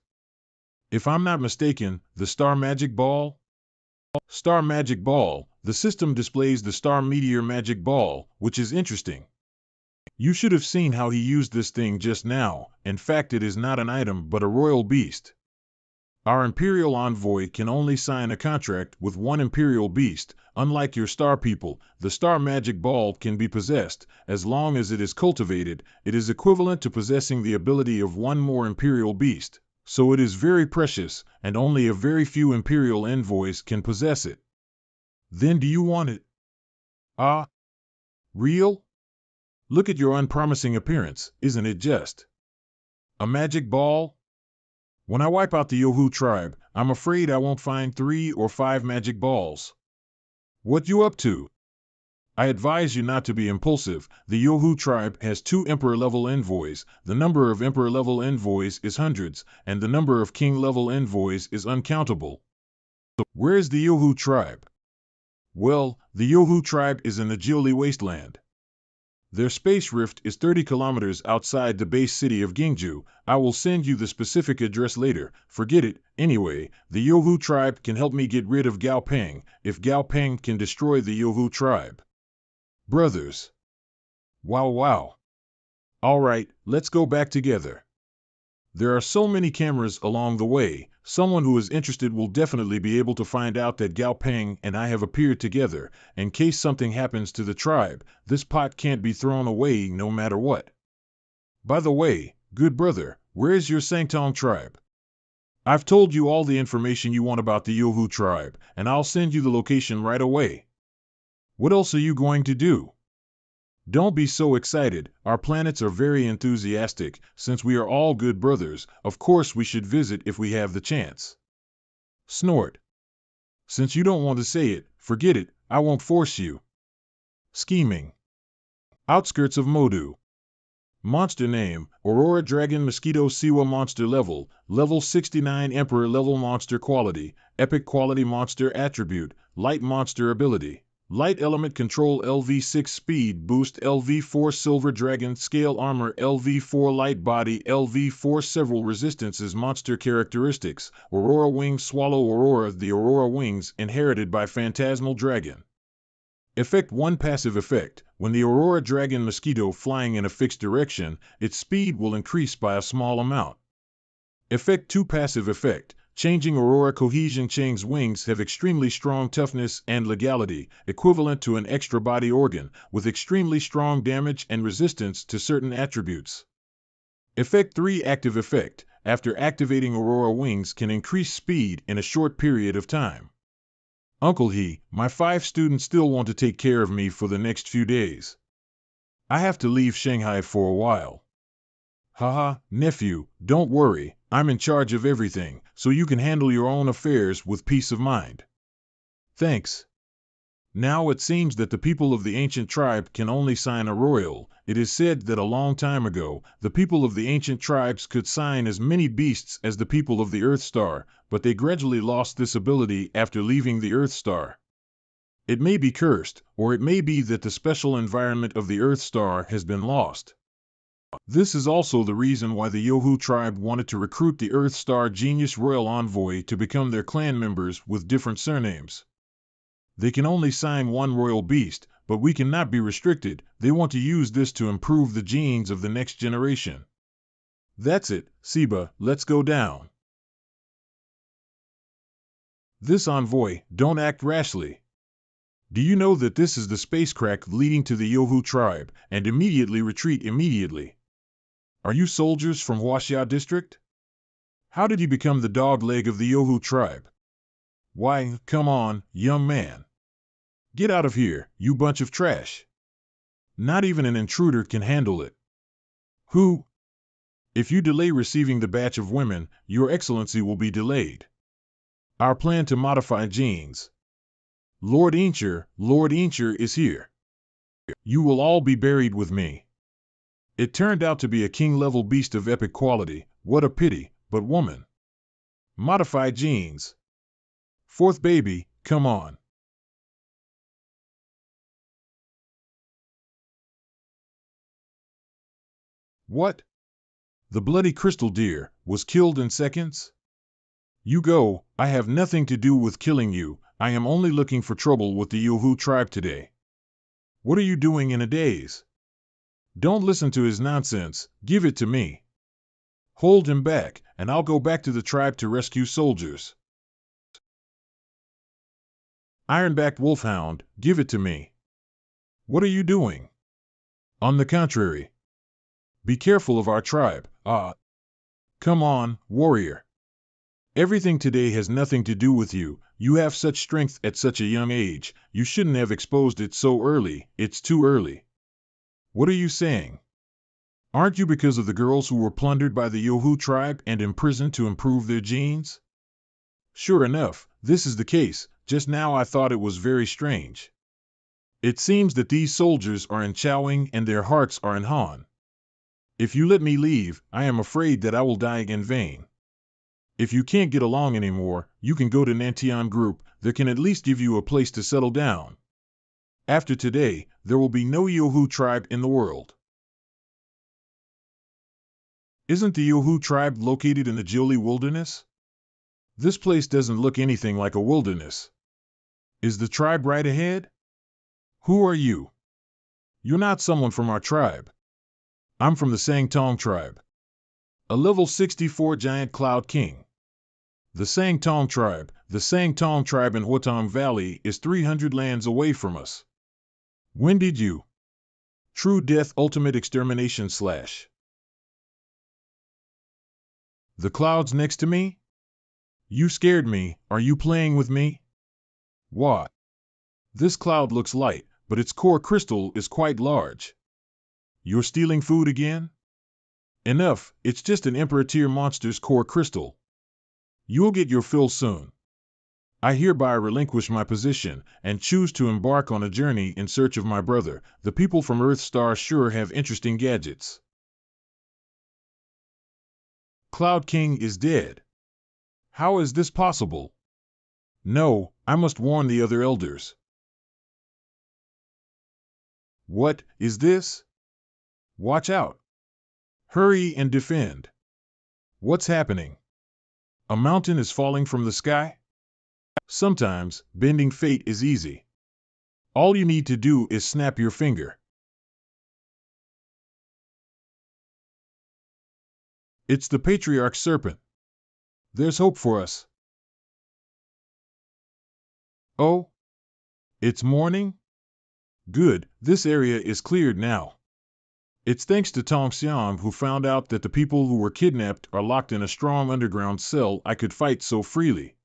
If I'm not mistaken, the Star Magic Ball? Star Magic Ball, the system displays the Star Meteor Magic Ball, which is interesting. You should have seen how he used this thing just now. In fact, it is not an item but a royal beast. Our Imperial Envoy can only sign a contract with one Imperial Beast. Unlike your star people, the Star Magic Ball can be possessed. As long as it is cultivated, it is equivalent to possessing the ability of one more Imperial Beast. So it is very precious, and only a very few Imperial Envoys can possess it. Then do you want it? Ah, real? Look at your unpromising appearance, isn't it just? A magic ball? When I wipe out the Yohu tribe, I'm afraid I won't find 3 or 5 magic balls. What you up to? I advise you not to be impulsive. The Yohu tribe has 2 Emperor-level envoys. The number of Emperor-level envoys is hundreds, and the number of King-level envoys is uncountable. Where is the Yohu tribe? Well, the Yohu tribe is in the Jiuli wasteland. Their space rift is 30 kilometers outside the base city of Gingju. I will send you the specific address later. Forget it. Anyway, the Yohu tribe can help me get rid of Gao Peng, if Gao Peng can destroy the Yohu tribe. Brothers. Wow. All right, let's go back together. There are so many cameras along the way. Someone who is interested will definitely be able to find out that Gao Peng and I have appeared together. In case something happens to the tribe, this pot can't be thrown away no matter what. By the way, good brother, where is your Sangtong tribe? I've told you all the information you want about the Yohu tribe, and I'll send you the location right away. What else are you going to do? Don't be so excited. Our planets are very enthusiastic. Since we are all good brothers, of course we should visit if we have the chance. Snort. Since you don't want to say it, forget it. I won't force you. Scheming. Outskirts of Modu. Monster name, Aurora Dragon Mosquito Siwa Monster Level 69 Emperor Level Monster Quality, Epic Quality Monster Attribute, Light Monster Ability. Light Element Control LV6 Speed Boost LV4 Silver Dragon Scale Armor LV4 Light Body LV4 Several Resistances Monster Characteristics Aurora Wings Swallow Aurora The Aurora Wings inherited by Phantasmal Dragon. Effect 1 Passive Effect. When the Aurora Dragon Mosquito flying in a fixed direction, its speed will increase by a small amount. Effect 2 Passive Effect. Changing Aurora Cohesion Chang's wings have extremely strong toughness and legality, equivalent to an extra body organ, with extremely strong damage and resistance to certain attributes. Effect 3 Active Effect. After activating Aurora Wings can increase speed in a short period of time. Uncle He, my 5 students still want to take care of me for the next few days. I have to leave Shanghai for a while. Haha, nephew, don't worry, I'm in charge of everything, so you can handle your own affairs with peace of mind. Thanks. Now it seems that the people of the ancient tribe can only sign a royal. It is said that a long time ago, the people of the ancient tribes could sign as many beasts as the people of the Earth Star, but they gradually lost this ability after leaving the Earth Star. It may be cursed, or it may be that the special environment of the Earth Star has been lost. This is also the reason why the Yohu tribe wanted to recruit the Earth Star Genius Royal Envoy to become their clan members with different surnames. They can only sign one royal beast, but we cannot be restricted. They want to use this to improve the genes of the next generation. That's it, Siba, let's go down. This envoy, don't act rashly. Do you know that this is the space crack leading to the Yohu tribe, and immediately retreat immediately? Are you soldiers from Huaxia district? How did you become the dog leg of the Yohu tribe? Why, come on, young man. Get out of here, you bunch of trash. Not even an intruder can handle it. Who? If you delay receiving the batch of women, your excellency will be delayed. Our plan to modify genes. Lord Incher is here. You will all be buried with me. It turned out to be a king-level beast of epic quality. What a pity, but woman. Modify genes. Fourth baby, come on. What? The bloody crystal deer was killed in seconds? You go, I have nothing to do with killing you. I am only looking for trouble with the Yohu tribe today. What are you doing in a daze? Don't listen to his nonsense, give it to me. Hold him back, and I'll go back to the tribe to rescue soldiers. Iron-backed wolfhound, give it to me. What are you doing? On the contrary. Be careful of our tribe. Come on, warrior. Everything today has nothing to do with you. You have such strength at such a young age. You shouldn't have exposed it so early. It's too early. What are you saying? Aren't you because of the girls who were plundered by the Yohu tribe and imprisoned to improve their genes? Sure enough, this is the case. Just now I thought it was very strange. It seems that these soldiers are in Chowing and their hearts are in Han. If you let me leave, I am afraid that I will die in vain. If you can't get along anymore, you can go to Nantian Group. They can at least give you a place to settle down. After today, there will be no Yohu tribe in the world. Isn't the Yohu tribe located in the Jiuli wilderness? This place doesn't look anything like a wilderness. Is the tribe right ahead? Who are you? You're not someone from our tribe. I'm from the Sangtong tribe. A level 64 giant cloud king. The Sangtong tribe in Huatong Valley is 300 lands away from us. When did you? True Death Ultimate Extermination / The clouds next to me? You scared me. Are you playing with me? What? This cloud looks light, but its core crystal is quite large. You're stealing food again? Enough, it's just an Emperor tier monster's core crystal. You'll get your fill soon. I hereby relinquish my position and choose to embark on a journey in search of my brother. The people from Earth Star sure have interesting gadgets. Cloud King is dead. How is this possible? No, I must warn the other elders. What is this? Watch out. Hurry and defend. What's happening? A mountain is falling from the sky? Sometimes, bending fate is easy. All you need to do is snap your finger. It's the Patriarch Serpent. There's hope for us. Oh? It's morning? Good, this area is cleared now. It's thanks to Tong Xiang who found out that the people who were kidnapped are locked in a strong underground cell I could fight so freely.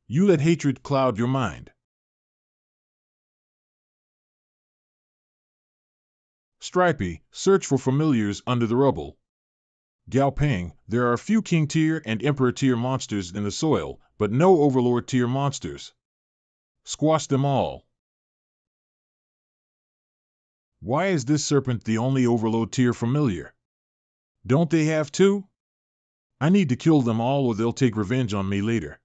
You let hatred cloud your mind. Stripey, search for familiars under the rubble. Gao Peng, there are a few King tier and Emperor tier monsters in the soil, but no Overlord tier monsters. Squash them all. Why is this serpent the only Overlord tier familiar? Don't they have two? I need to kill them all or they'll take revenge on me later.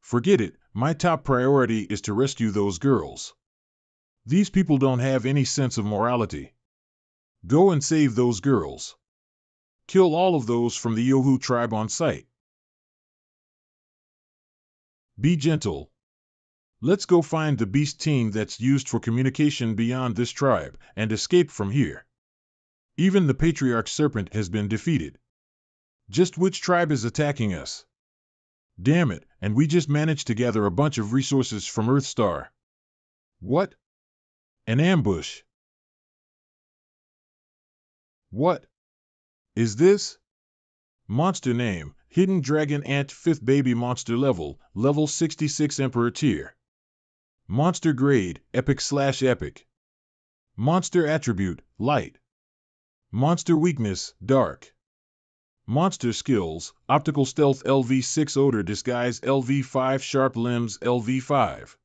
Forget it, my top priority is to rescue those girls. These people don't have any sense of morality. Go and save those girls. Kill all of those from the Yohu tribe on sight. Be gentle. Let's go find the beast team that's used for communication beyond this tribe, and escape from here. Even the Patriarch Serpent has been defeated. Just which tribe is attacking us? Damn it, and we just managed to gather a bunch of resources from Earth Star. What? An ambush. What is this? Monster name, Hidden Dragon Ant 5th Baby Monster level 66 Emperor tier. Monster grade, epic/epic. Monster attribute, light. Monster weakness, dark. Monster skills, optical stealth LV6 odor disguise LV5 sharp limbs LV5.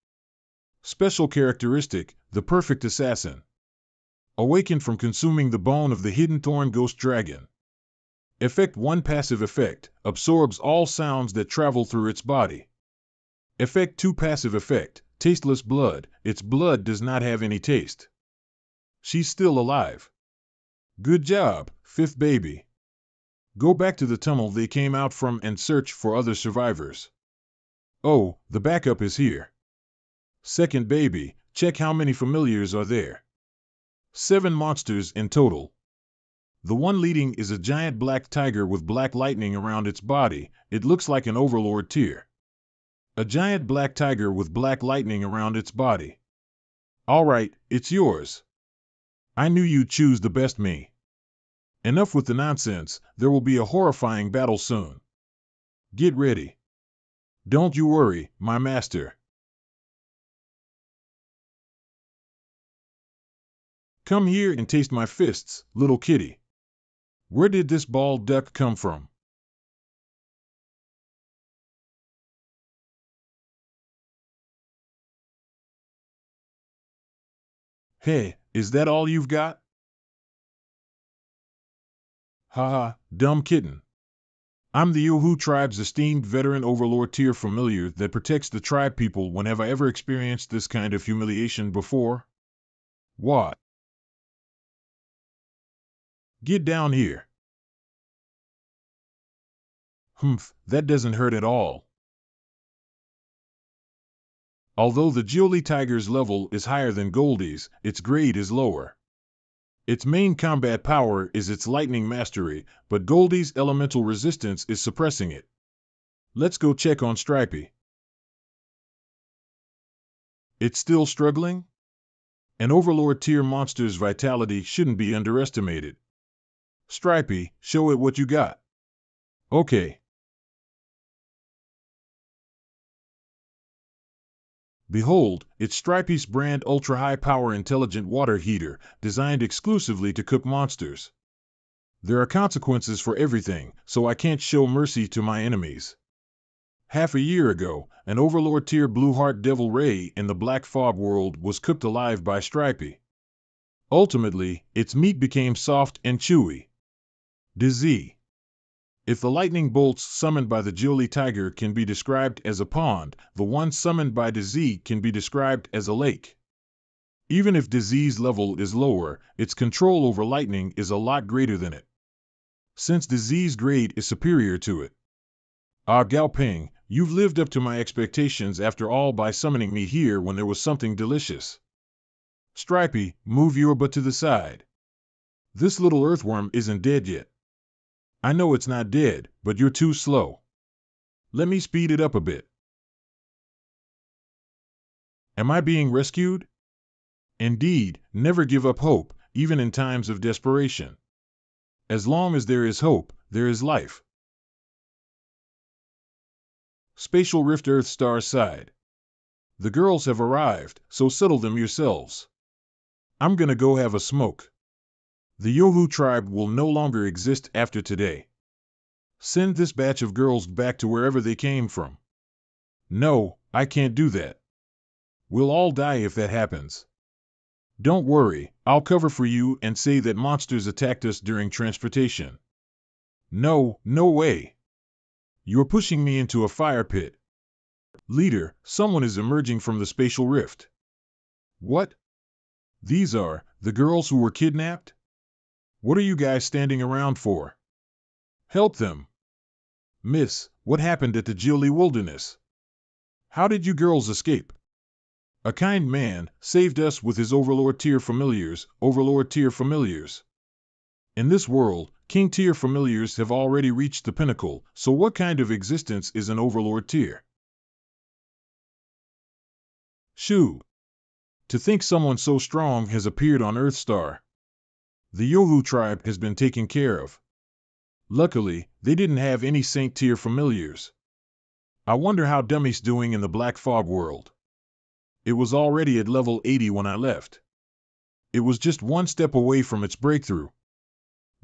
Special characteristic, the perfect assassin. Awakened from consuming the bone of the hidden thorn ghost dragon. Effect 1 passive effect, absorbs all sounds that travel through its body. Effect 2 passive effect, tasteless blood, its blood does not have any taste. She's still alive. Good job, 5th baby. Go back to the tunnel they came out from and search for other survivors. Oh, the backup is here. 2nd baby, Check how many familiars are there. 7 monsters in total. The one leading is a giant black tiger with black lightning around its body. It looks like an overlord tier. A giant black tiger with black lightning around its body. All right, it's yours. I knew you'd choose the best me. Enough with the nonsense, there will be a horrifying battle soon. Get ready. Don't you worry, my master. Come here and taste my fists, little kitty. Where did this bald duck come from? Hey, is that all you've got? Haha, dumb kitten. I'm the Yohu tribe's esteemed veteran overlord tier familiar that protects the tribe people when have I ever experienced this kind of humiliation before? What? Get down here. Humph, that doesn't hurt at all. Although the Jioli Tiger's level is higher than Goldie's, its grade is lower. Its main combat power is its lightning mastery, but Goldie's elemental resistance is suppressing it. Let's go check on Stripey. It's still struggling? An overlord tier monster's vitality shouldn't be underestimated. Stripey, show it what you got. Okay. Behold, it's Stripey's brand ultra-high power intelligent water heater, designed exclusively to cook monsters. There are consequences for everything, so I can't show mercy to my enemies. Half a year ago, an overlord tier blue heart devil ray in the Black Fog world was cooked alive by Stripey. Ultimately, its meat became soft and chewy. Disease. If the lightning bolts summoned by the Jioli Tiger can be described as a pond, the one summoned by Disease can be described as a lake. Even if Disease level is lower, its control over lightning is a lot greater than it. Since Disease grade is superior to it. Ah, Gao Ping, you've lived up to my expectations after all by summoning me here when there was something delicious. Stripey, move your butt to the side. This little earthworm isn't dead yet. I know it's not dead, but you're too slow. Let me speed it up a bit. Am I being rescued? Indeed, never give up hope, even in times of desperation. As long as there is hope, there is life. Spatial Rift Earth Star side. The girls have arrived, so settle them yourselves. I'm gonna go have a smoke. The Yohu tribe will no longer exist after today. Send this batch of girls back to wherever they came from. No, I can't do that. We'll all die if that happens. Don't worry, I'll cover for you and say that monsters attacked us during transportation. No, no way. You're pushing me into a fire pit. Leader, someone is emerging from the spatial rift. What? These are the girls who were kidnapped? What are you guys standing around for? Help them. Miss, what happened at the Jioli Wilderness? How did you girls escape? A kind man saved us with his overlord tier familiars, overlord tier familiars. In this world, king tier familiars have already reached the pinnacle, so what kind of existence is an overlord tier? Shoo! To think someone so strong has appeared on Earthstar. The Yohu tribe has been taken care of. Luckily, they didn't have any Saint tier familiars. I wonder how Dummy's doing in the Black Fog world. It was already at level 80 when I left. It was just one step away from its breakthrough.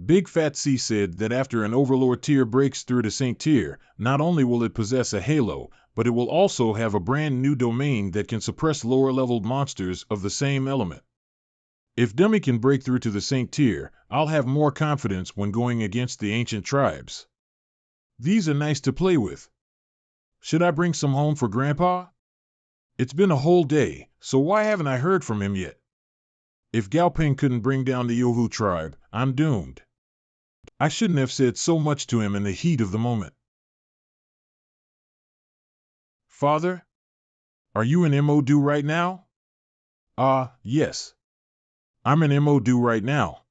Big Fat C said that after an Overlord tier breaks through to Saint tier, not only will it possess a halo, but it will also have a brand new domain that can suppress lower-leveled monsters of the same element. If Dummy can break through to the Saint tier, I'll have more confidence when going against the ancient tribes. These are nice to play with. Should I bring some home for Grandpa? It's been a whole day, so why haven't I heard from him yet? If Gao Ping couldn't bring down the Yohu tribe, I'm doomed. I shouldn't have said so much to him in the heat of the moment. Father? Are you in MOD right now? Yes. I'm in MO right now.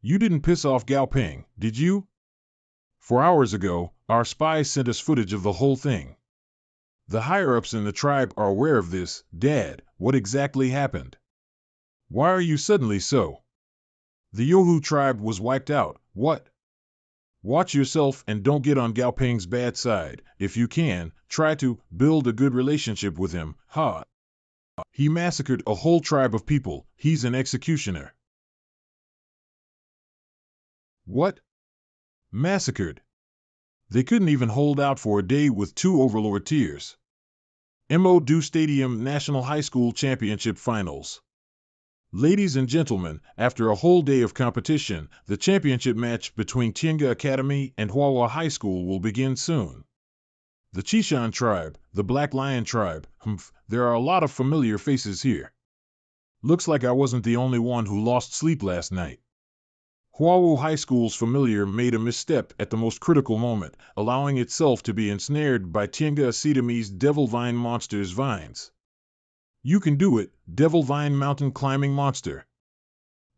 You didn't piss off Gao Ping, did you? 4 hours ago, our spies sent us footage of the whole thing. The higher-ups in the tribe are aware of this. Dad, what exactly happened? Why are you suddenly so? The Yohu tribe was wiped out. What? Watch yourself and don't get on Gao Ping's bad side. If you can, try to build a good relationship with him. Ha! He massacred a whole tribe of people. He's an executioner. What? Massacred? They couldn't even hold out for a day with 2 Overlord tiers. MO Stadium National High School Championship Finals. Ladies and gentlemen, after a whole day of competition, the championship match between Tiange Academy and Manhwa High School will begin soon. The Chishan tribe, the Black Lion tribe, there are a lot of familiar faces here. Looks like I wasn't the only one who lost sleep last night. Manhwa High School's familiar made a misstep at the most critical moment, allowing itself to be ensnared by Tiange Academy's Devil Vine Monster's vines. You can do it, Devil Vine mountain climbing monster.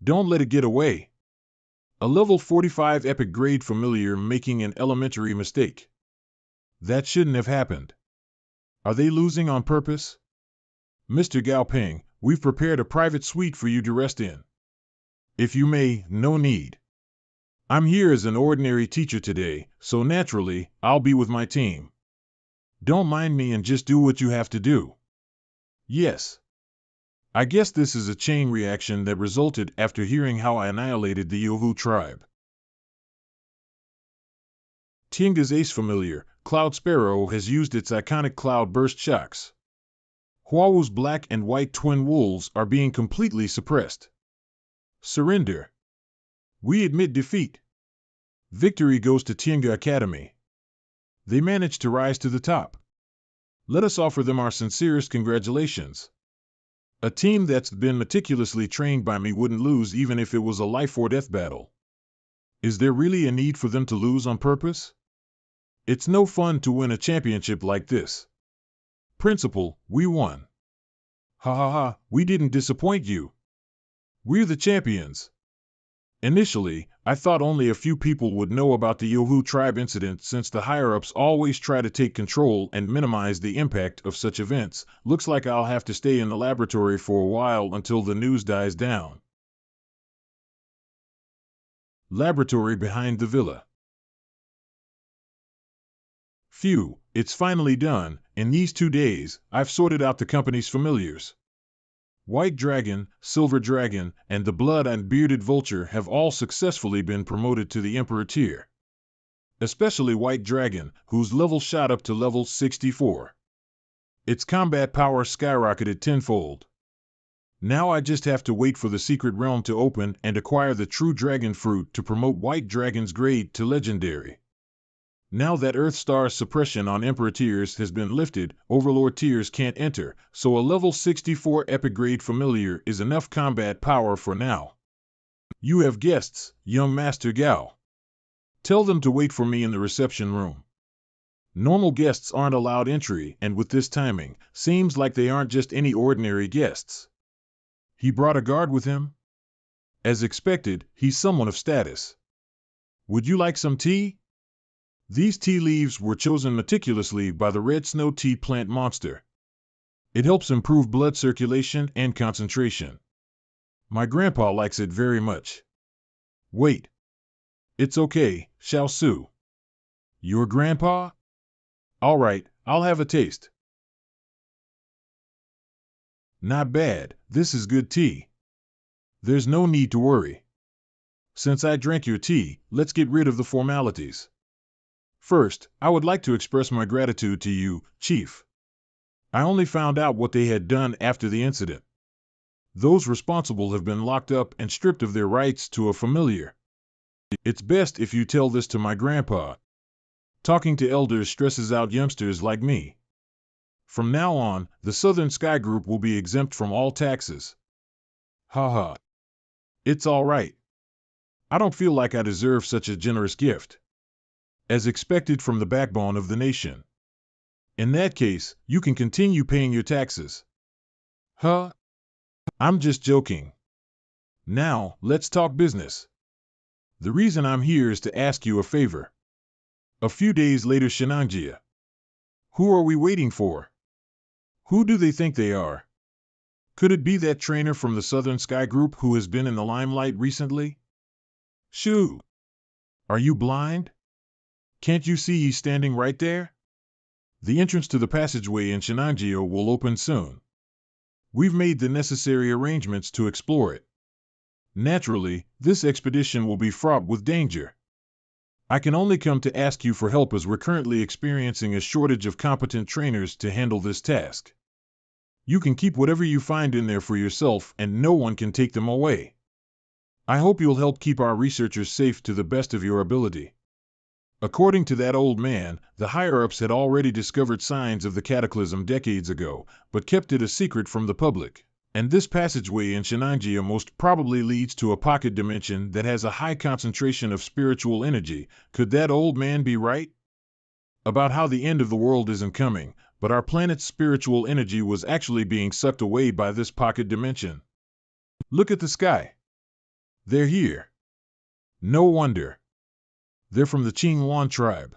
Don't let it get away. A level 45 epic grade familiar making an elementary mistake. That shouldn't have happened. Are they losing on purpose? Mr. Gao Ping, we've prepared a private suite for you to rest in. If you may, no need. I'm here as an ordinary teacher today, so naturally, I'll be with my team. Don't mind me and just do what you have to do. Yes. I guess this is a chain reaction that resulted after hearing how I annihilated the Yohu tribe. Tiange's ace familiar, Cloud Sparrow, has used its iconic Cloud Burst shocks. Huawu's black and white twin wolves are being completely suppressed. Surrender. We admit defeat. Victory goes to Tiange Academy. They managed to rise to the top. Let us offer them our sincerest congratulations. A team that's been meticulously trained by me wouldn't lose even if it was a life-or-death battle. Is there really a need for them to lose on purpose? It's no fun to win a championship like this. Principal, we won. Ha ha ha, we didn't disappoint you. We're the champions. Initially, I thought only a few people would know about the Yohu tribe incident since the higher-ups always try to take control and minimize the impact of such events. Looks like I'll have to stay in the laboratory for a while until the news dies down. Laboratory behind the villa. Phew, it's finally done. In these 2 days, I've sorted out the company's familiars. White Dragon, Silver Dragon, and the Blood and Bearded Vulture have all successfully been promoted to the Emperor tier. Especially White Dragon, whose level shot up to level 64. Its combat power skyrocketed tenfold. Now I just have to wait for the secret realm to open and acquire the true dragon fruit to promote White Dragon's grade to legendary. Now that Earthstar's suppression on Emperor tiers has been lifted, Overlord tiers can't enter, so a level 64 epic grade familiar is enough combat power for now. You have guests, young Master Gao. Tell them to wait for me in the reception room. Normal guests aren't allowed entry, and with this timing, seems like they aren't just any ordinary guests. He brought a guard with him? As expected, he's someone of status. Would you like some tea? These tea leaves were chosen meticulously by the red snow tea plant monster. It helps improve blood circulation and concentration. My grandpa likes it very much. Wait. It's okay, Xiao Su. Your grandpa? All right, I'll have a taste. Not bad, this is good tea. There's no need to worry. Since I drank your tea, let's get rid of the formalities. First, I would like to express my gratitude to you, Chief. I only found out what they had done after the incident. Those responsible have been locked up and stripped of their rights to a familiar. It's best if you tell this to my grandpa. Talking to elders stresses out youngsters like me. From now on, the Southern Sky Group will be exempt from all taxes. Ha. It's all right. I don't feel like I deserve such a generous gift. As expected from the backbone of the nation. In that case, you can continue paying your taxes. Huh? I'm just joking. Now, let's talk business. The reason I'm here is to ask you a favor. A few days later, Shenanjia. Who are we waiting for? Who do they think they are? Could it be that trainer from the Southern Sky Group who has been in the limelight recently? Shoo! Are you blind? Can't you see he's standing right there? The entrance to the passageway in Shenanjia will open soon. We've made the necessary arrangements to explore it. Naturally, this expedition will be fraught with danger. I can only come to ask you for help as we're currently experiencing a shortage of competent trainers to handle this task. You can keep whatever you find in there for yourself and no one can take them away. I hope you'll help keep our researchers safe to the best of your ability. According to that old man, the higher-ups had already discovered signs of the cataclysm decades ago, but kept it a secret from the public. And this passageway in Shenanjia most probably leads to a pocket dimension that has a high concentration of spiritual energy. Could that old man be right? About how the end of the world isn't coming, but our planet's spiritual energy was actually being sucked away by this pocket dimension. Look at the sky. They're here. No wonder. They're from the Qingwan tribe.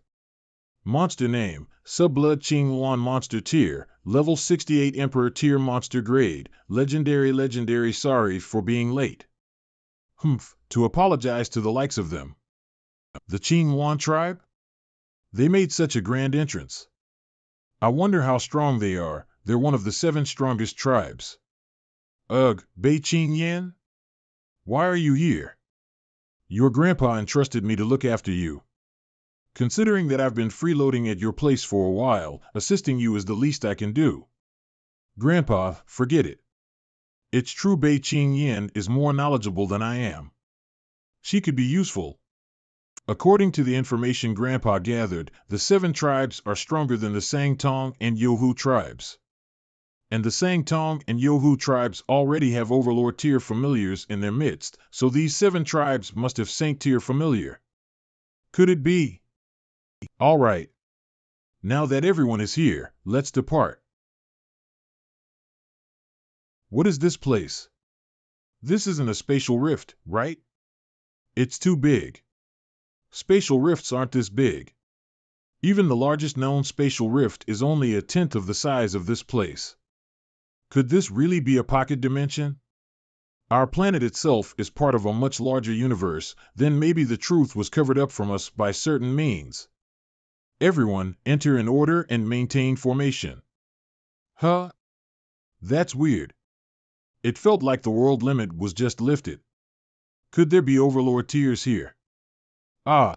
Monster name, Subblood Qingwan Monster Tier, Level 68 Emperor Tier Monster Grade, Legendary sorry for being late. To apologize to the likes of them. The Qingwan tribe? They made such a grand entrance. I wonder how strong they are. They're one of the 7 strongest tribes. Ugh, Bei Qingyan? Why are you here? Your grandpa entrusted me to look after you. Considering that I've been freeloading at your place for a while, assisting you is the least I can do. Grandpa, forget it. It's true Bei Qingyan is more knowledgeable than I am. She could be useful. According to the information Grandpa gathered, the 7 tribes are stronger than the Sangtong and Yohu tribes. And the Sangtong and Yohu tribes already have Overlord tier familiars in their midst, so these 7 tribes must have Sanct tier familiar. Could it be? All right. Now that everyone is here, let's depart. What is this place? This isn't a spatial rift, right? It's too big. Spatial rifts aren't this big. Even the largest known spatial rift is only a tenth of the size of this place. Could this really be a pocket dimension? Our planet itself is part of a much larger universe, then maybe the truth was covered up from us by certain means. Everyone, enter in order and maintain formation. Huh? That's weird. It felt like the world limit was just lifted. Could there be Overlord tiers here? Ah!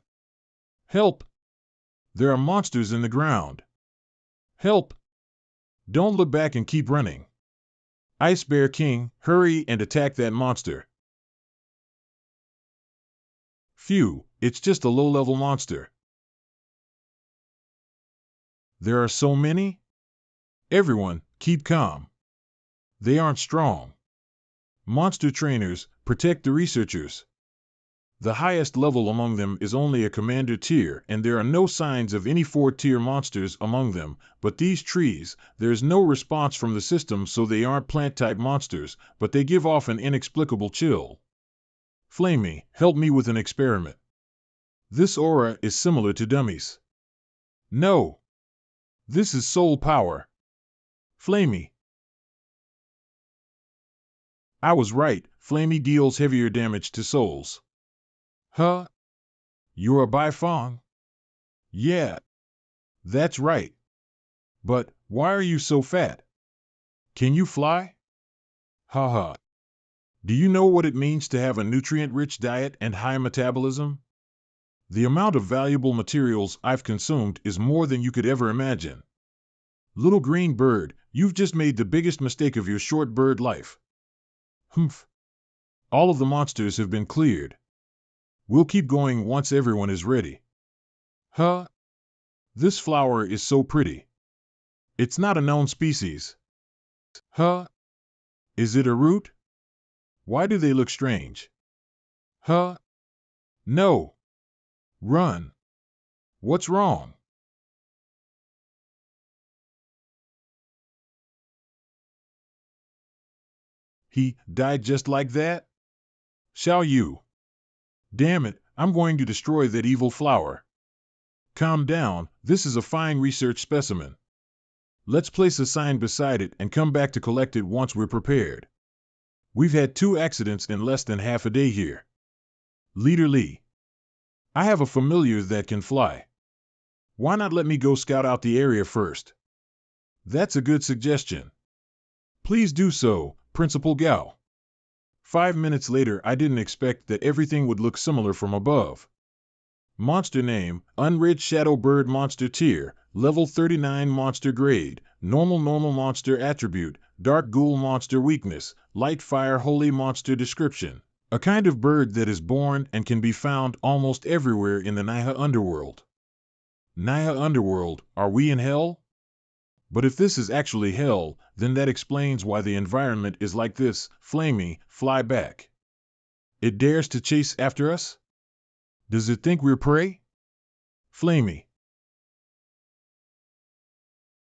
Help! There are monsters in the ground. Help! Don't look back and keep running. Ice Bear King, hurry and attack that monster. Phew, it's just a low-level monster. There are so many? Everyone, keep calm. They aren't strong. Monster trainers, protect the researchers. The highest level among them is only a commander tier, and there are no signs of any 4-tier monsters among them, but these trees, there's no response from the system, so they aren't plant-type monsters, but they give off an inexplicable chill. Flamey, help me with an experiment. This aura is similar to Dummy's. No. This is soul power. Flamey. I was right, Flamey deals heavier damage to souls. Huh? You're a Baifeng? Yeah. That's right. But, why are you so fat? Can you fly? Haha. Do you know what it means to have a nutrient-rich diet and high metabolism? The amount of valuable materials I've consumed is more than you could ever imagine. Little green bird, you've just made the biggest mistake of your short bird life. Humph. All of the monsters have been cleared. We'll keep going once everyone is ready. Huh? This flower is so pretty. It's not a known species. Huh? Is it a root? Why do they look strange? Huh? No. Run. What's wrong? He died just like that? Xiao Yu. Damn it, I'm going to destroy that evil flower. Calm down, this is a fine research specimen. Let's place a sign beside it and come back to collect it once we're prepared. We've had 2 accidents in less than half a day here. Leader Lee. I have a familiar that can fly. Why not let me go scout out the area first? That's a good suggestion. Please do so, Principal Gao. 5 minutes later, I didn't expect that everything would look similar from above. Monster name, Unread Shadow Bird Monster Tier, Level 39 Monster Grade, Normal Monster Attribute, Dark Ghoul Monster Weakness, Light Fire Holy Monster Description. A kind of bird that is born and can be found almost everywhere in the MANHWA underworld. MANHWA underworld, are we in hell? But if this is actually hell, then that explains why the environment is like this. Flamey, fly back. It dares to chase after us? Does it think we're prey? Flamey.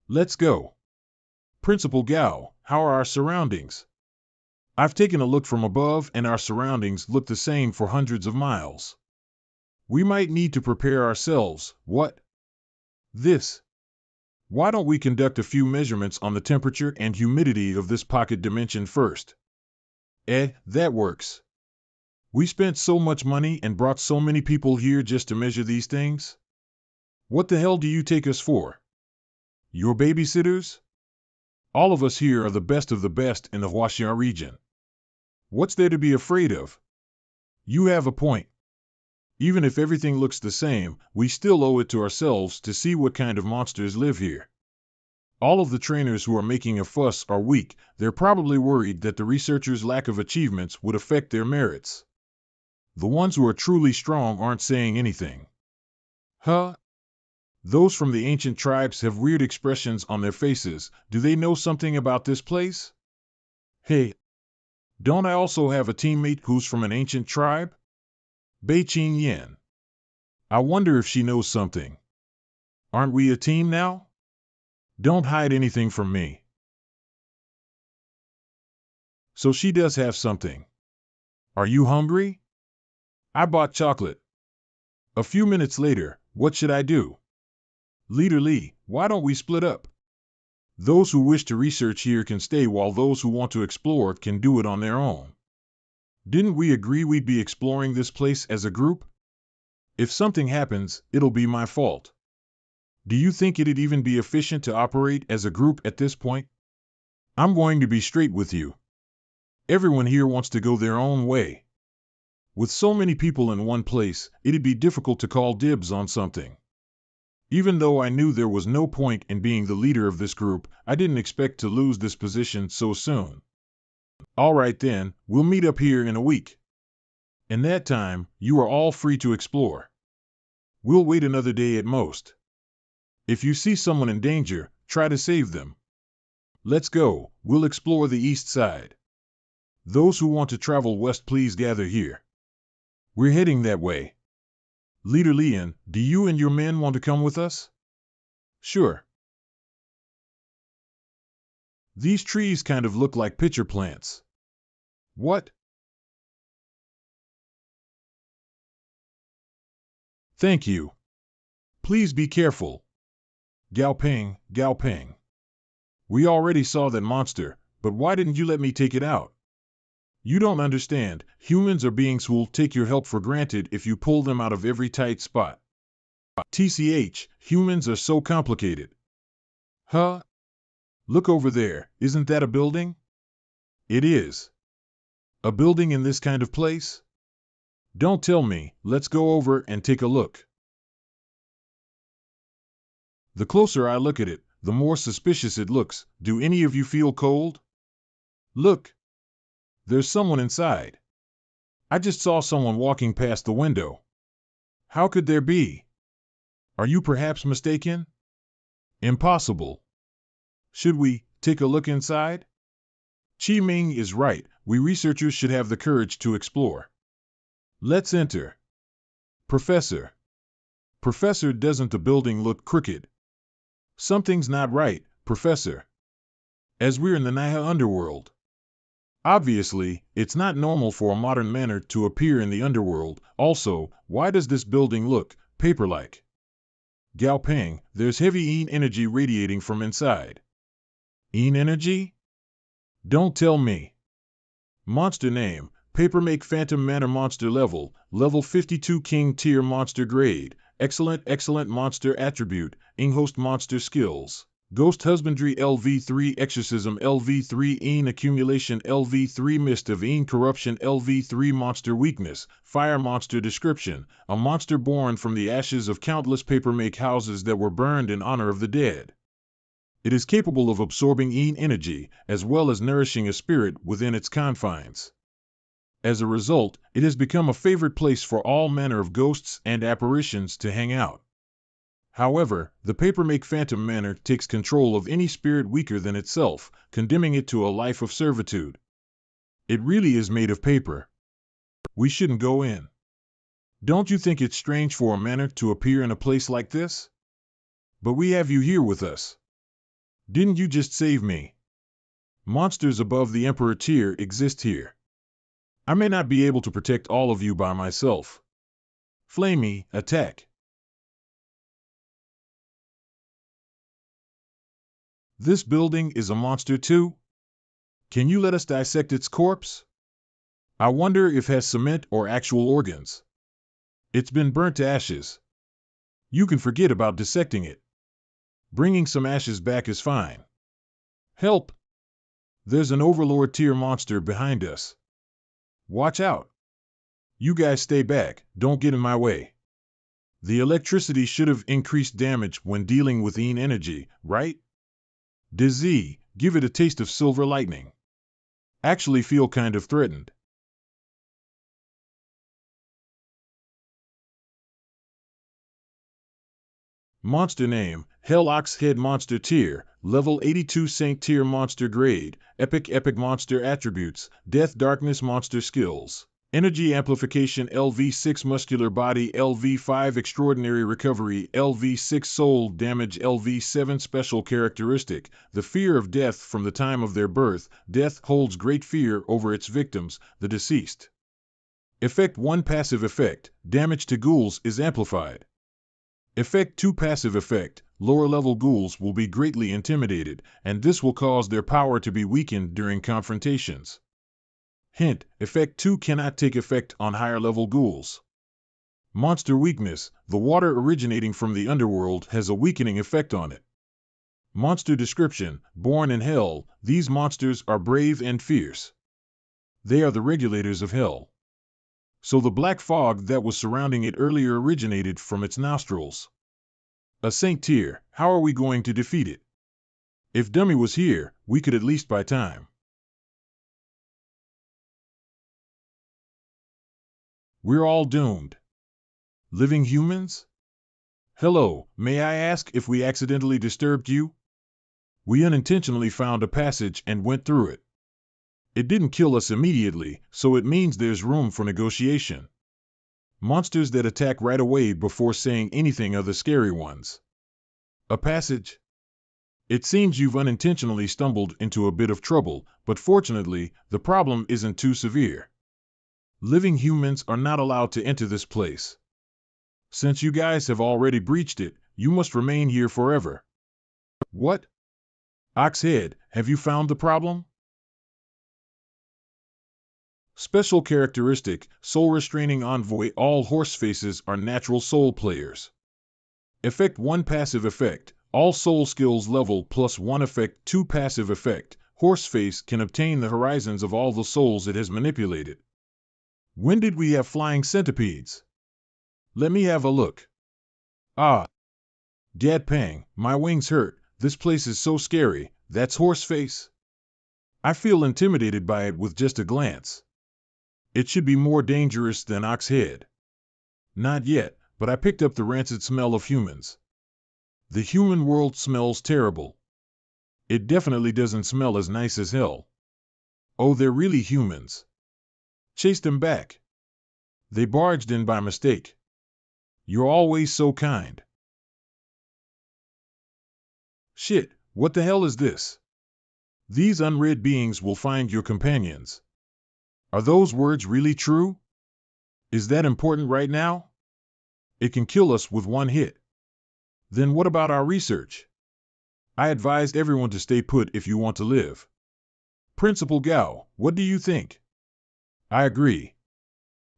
Let's go. Principal Gao, how are our surroundings? I've taken a look from above and our surroundings look the same for hundreds of miles. We might need to prepare ourselves. What? This. Why don't we conduct a few measurements on the temperature and humidity of this pocket dimension first? That works. We spent so much money and brought so many people here just to measure these things? What the hell do you take us for? Your babysitters? All of us here are the best of the best in the Huaxia region. What's there to be afraid of? You have a point. Even if everything looks the same, we still owe it to ourselves to see what kind of monsters live here. All of the trainers who are making a fuss are weak. They're probably worried that the researchers' lack of achievements would affect their merits. The ones who are truly strong aren't saying anything. Huh? Those from the ancient tribes have weird expressions on their faces. Do they know something about this place? Hey, don't I also have a teammate who's from an ancient tribe? Bei Qing Yan. I wonder if she knows something. Aren't we a team now? Don't hide anything from me. So she does have something. Are you hungry? I bought chocolate. A few minutes later, what should I do? Leader Lee, why don't we split up? Those who wish to research here can stay while those who want to explore can do it on their own. Didn't we agree we'd be exploring this place as a group? If something happens, it'll be my fault. Do you think it'd even be efficient to operate as a group at this point? I'm going to be straight with you. Everyone here wants to go their own way. With so many people in one place, it'd be difficult to call dibs on something. Even though I knew there was no point in being the leader of this group, I didn't expect to lose this position so soon. All right then, we'll meet up here in a week. In that time, you are all free to explore. We'll wait another day at most. If you see someone in danger, try to save them. Let's go, we'll explore the east side. Those who want to travel west, please gather here. We're heading that way. Leader Lian, do you and your men want to come with us? Sure. These trees kind of look like pitcher plants. What? Thank you. Please be careful. Gao Peng. We already saw that monster, but why didn't you let me take it out? You don't understand. Humans are beings who'll take your help for granted if you pull them out of every tight spot. TCH, humans are so complicated. Huh? Look over there, isn't that a building? It is. A building in this kind of place? Don't tell me, let's go over and take a look. The closer I look at it, the more suspicious it looks. Do any of you feel cold? Look. There's someone inside. I just saw someone walking past the window. How could there be? Are you perhaps mistaken? Impossible. Should we take a look inside? Qi Ming is right. We researchers should have the courage to explore. Let's enter. Professor. Professor, doesn't the building look crooked? Something's not right, Professor. As we're in the MANHWA underworld. Obviously, it's not normal for a modern manor to appear in the underworld. Also, why does this building look paper-like? Gao Peng, there's heavy Yin energy radiating from inside. Yin energy? Don't tell me. Monster name, Papermake Phantom Manor Monster Level, Level 52 King Tier Monster Grade, Excellent Monster Attribute, Inghost Monster Skills. Ghost Husbandry LV3 Exorcism LV3 Een Accumulation LV3 Mist of Een Corruption LV3 Monster Weakness, Fire Monster Description, a monster born from the ashes of countless papermake houses that were burned in honor of the dead. It is capable of absorbing Een energy, as well as nourishing a spirit within its confines. As a result, it has become a favorite place for all manner of ghosts and apparitions to hang out. However, the Papermake Phantom Manor takes control of any spirit weaker than itself, condemning it to a life of servitude. It really is made of paper. We shouldn't go in. Don't you think it's strange for a manor to appear in a place like this? But we have you here with us. Didn't you just save me? Monsters above the Emperor tier exist here. I may not be able to protect all of you by myself. Flamey, attack. This building is a monster too? Can you let us dissect its corpse? I wonder if it has cement or actual organs. It's been burnt to ashes. You can forget about dissecting it. Bringing some ashes back is fine. Help! There's an Overlord tier monster behind us. Watch out! You guys stay back, don't get in my way. The electricity should have increased damage when dealing with Een energy, right? Dizzy, give it a taste of silver lightning. Actually feel kind of threatened. Monster name, Hell Ox Head Monster Tier, Level 82 Saint Tier Monster Grade, Epic Monster Attributes, Death Darkness Monster Skills. Energy Amplification LV6 Muscular Body LV5 Extraordinary Recovery LV6 Soul Damage LV7 Special Characteristic The fear of death from the time of their birth. Death holds great fear over its victims, the deceased. Effect 1 Passive Effect Damage to ghouls is amplified. Effect 2 Passive Effect Lower level ghouls will be greatly intimidated, and this will cause their power to be weakened during confrontations. Hint, Effect 2 cannot take effect on higher level ghouls. Monster Weakness, the water originating from the underworld has a weakening effect on it. Monster Description, born in hell, these monsters are brave and fierce. They are the regulators of hell. So the black fog that was surrounding it earlier originated from its nostrils. A Saint tier, how are we going to defeat it? If Dummy was here, we could at least buy time. We're all doomed. Living humans? Hello, may I ask if we accidentally disturbed you? We unintentionally found a passage and went through it. It didn't kill us immediately, so it means there's room for negotiation. Monsters that attack right away before saying anything are the scary ones. A passage? It seems you've unintentionally stumbled into a bit of trouble, but fortunately, the problem isn't too severe. Living humans are not allowed to enter this place. Since you guys have already breached it, you must remain here forever. What? Oxhead, have you found the problem? Special characteristic, Soul Restraining Envoy. All horse faces are natural soul players. Effect 1 Passive Effect, all soul skills level plus 1 Effect 2 Passive Effect, Horseface can obtain the horizons of all the souls it has manipulated. When did we have flying centipedes? Let me have a look. Ah. Gad Pang, my wings hurt, this place is so scary, that's Horseface? I feel intimidated by it with just a glance. It should be more dangerous than Oxhead. Not yet, but I picked up the rancid smell of humans. The human world smells terrible. It definitely doesn't smell as nice as hell. Oh, they're really humans. Chase them back. They barged in by mistake. You're always so kind. Shit, what the hell is this? These unread beings will find your companions. Are those words really true? Is that important right now? It can kill us with one hit. Then what about our research? I advised everyone to stay put if you want to live. Principal Gao, what do you think? I agree.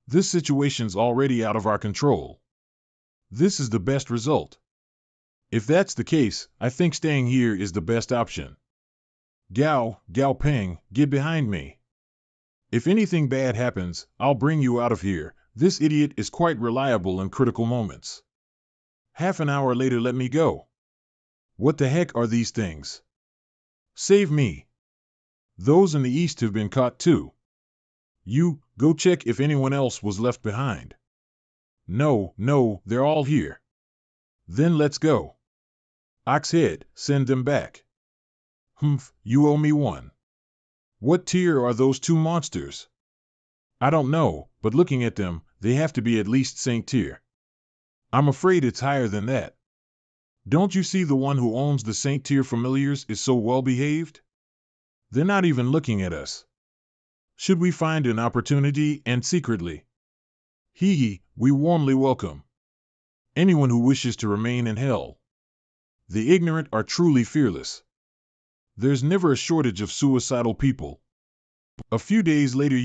This situation's already out of our control. This is the best result. If that's the case, I think staying here is the best option. Gao Peng, get behind me. If anything bad happens, I'll bring you out of here. This idiot is quite reliable in critical moments. Half an hour later, let me go. What the heck are these things? Save me. Those in the east have been caught too. You, go check if anyone else was left behind. No, they're all here. Then let's go. Oxhead, send them back. Humph, you owe me one. What tier are those two monsters? I don't know, but looking at them, they have to be at least Saint tier. I'm afraid it's higher than that. Don't you see the one who owns the Saint tier familiars is so well behaved? They're not even looking at us. Should we find an opportunity and secretly? We warmly welcome anyone who wishes to remain in hell. The ignorant are truly fearless. There's never a shortage of suicidal people. A few days later,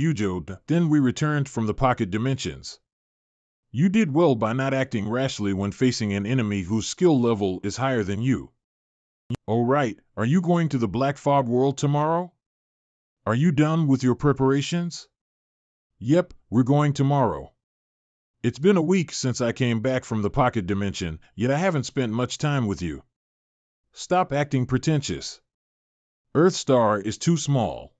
then we returned from the pocket dimensions. You did well by not acting rashly when facing an enemy whose skill level is higher than you. Oh right, are you going to the Black Fog world tomorrow? Are you done with your preparations? Yep, we're going tomorrow. It's been a week since I came back from the pocket dimension, yet I haven't spent much time with you. Stop acting pretentious. Earthstar is too small.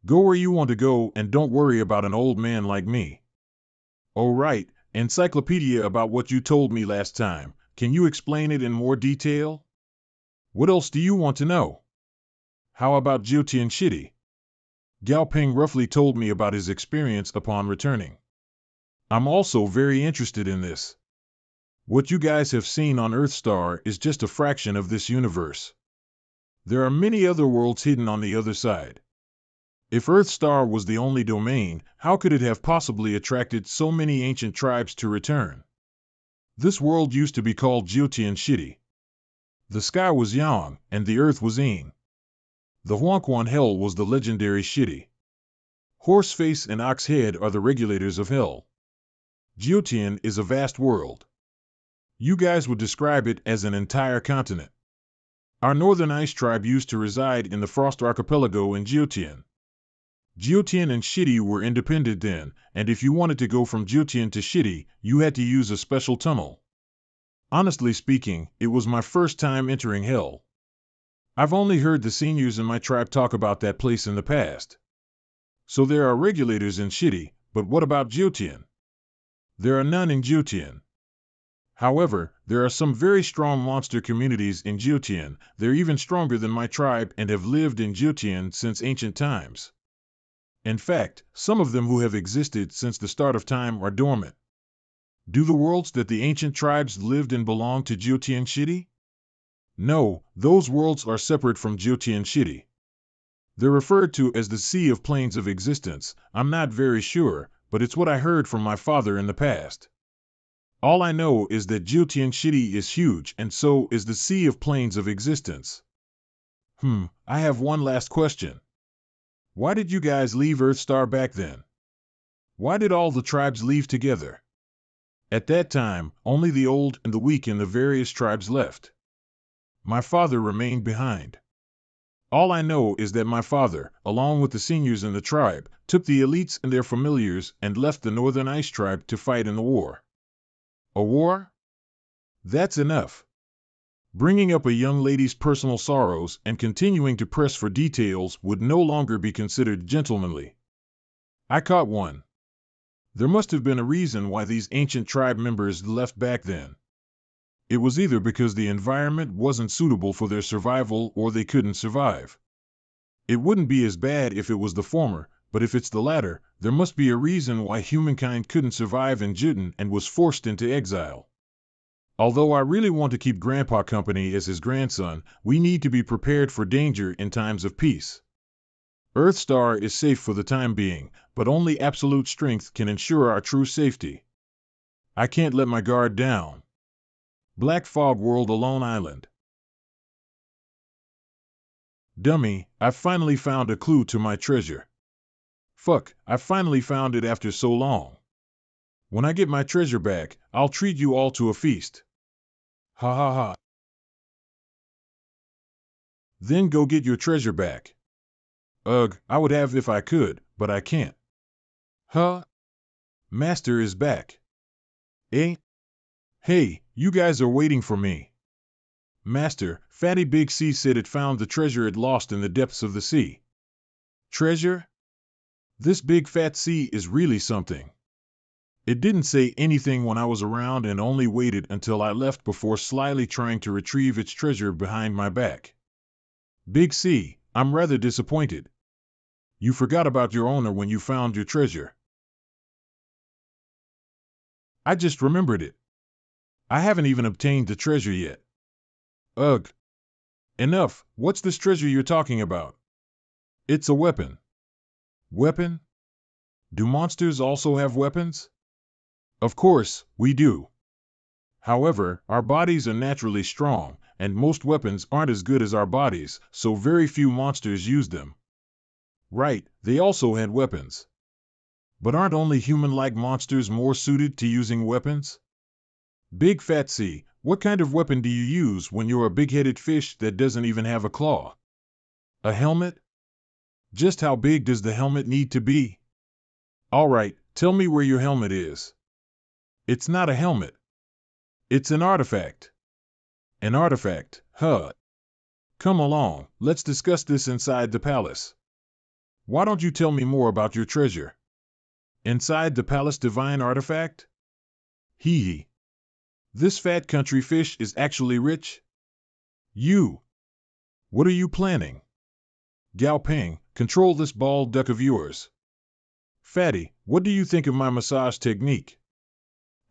Go where you want to go and don't worry about an old man like me. Oh right, encyclopedia about what you told me last time. Can you explain it in more detail? What else do you want to know? How about Jiutian Shitty? Gao Peng roughly told me about his experience upon returning. I'm also very interested in this. What you guys have seen on Earthstar is just a fraction of this universe. There are many other worlds hidden on the other side. If Earthstar was the only domain, how could it have possibly attracted so many ancient tribes to return? This world used to be called Jiutian Shitty. The sky was Yang, and the earth was Yin. The Huangquan Hell was the legendary Shitty. Horseface and Oxhead are the regulators of Hell. Jiutian is a vast world. You guys would describe it as an entire continent. Our northern ice tribe used to reside in the Frost Archipelago in Jiutian. Jiutian and Shitty were independent then, and if you wanted to go from Jiutian to Shitty, you had to use a special tunnel. Honestly speaking, it was my first time entering Hell. I've only heard the seniors in my tribe talk about that place in the past. So there are regulators in Shitty, but what about Jiutian? There are none in Jiutian. However, there are some very strong monster communities in Jiutian. They're even stronger than my tribe and have lived in Jiutian since ancient times. In fact, some of them who have existed since the start of time are dormant. Do the worlds that the ancient tribes lived in belong to Jiutian Shitty? No, those worlds are separate from Jiutian Shitty. They're referred to as the Sea of Planes of Existence. I'm not very sure, but it's what I heard from my father in the past. All I know is that Jiutian Shitty is huge and so is the Sea of Planes of Existence. I have one last question. Why did you guys leave Earthstar back then? Why did all the tribes leave together? At that time, only the old and the weak in the various tribes left. My father remained behind. All I know is that my father, along with the seniors in the tribe, took the elites and their familiars and left the Northern Ice Tribe to fight in the war. A war? That's enough. Bringing up a young lady's personal sorrows and continuing to press for details would no longer be considered gentlemanly. I caught one. There must have been a reason why these ancient tribe members left back then. It was either because the environment wasn't suitable for their survival or they couldn't survive. It wouldn't be as bad if it was the former, but if it's the latter, there must be a reason why humankind couldn't survive in Juten and was forced into exile. Although I really want to keep Grandpa company as his grandson, we need to be prepared for danger in times of peace. Earthstar is safe for the time being, but only absolute strength can ensure our true safety. I can't let my guard down. Black Fog World, Alone Island. Dummy, I finally found a clue to my treasure. Fuck, I finally found it after so long. When I get my treasure back, I'll treat you all to a feast. Ha ha ha. Then go get your treasure back. Ugh, I would have if I could, but I can't. Huh? Master is back. Eh? Hey, you guys are waiting for me. Master, Fatty Big C said it found the treasure it lost in the depths of the sea. Treasure? This big fat sea is really something. It didn't say anything when I was around and only waited until I left before slyly trying to retrieve its treasure behind my back. Big C, I'm rather disappointed. You forgot about your owner when you found your treasure. I just remembered it. I haven't even obtained the treasure yet. Ugh. Enough, what's this treasure you're talking about? It's a weapon. Weapon? Do monsters also have weapons? Of course, we do. However, our bodies are naturally strong, and most weapons aren't as good as our bodies, so very few monsters use them. Right, they also had weapons. But aren't only human-like monsters more suited to using weapons? Big Fat C, what kind of weapon do you use when you're a big-headed fish that doesn't even have a claw? A helmet? Just how big does the helmet need to be? All right, tell me where your helmet is. It's not a helmet. It's an artifact. An artifact, huh? Come along, let's discuss this inside the palace. Why don't you tell me more about your treasure? Inside the palace divine artifact? Hee hee. This fat country fish is actually rich? You. What are you planning? Gao Ping, control this bald duck of yours. Fatty, what do you think of my massage technique?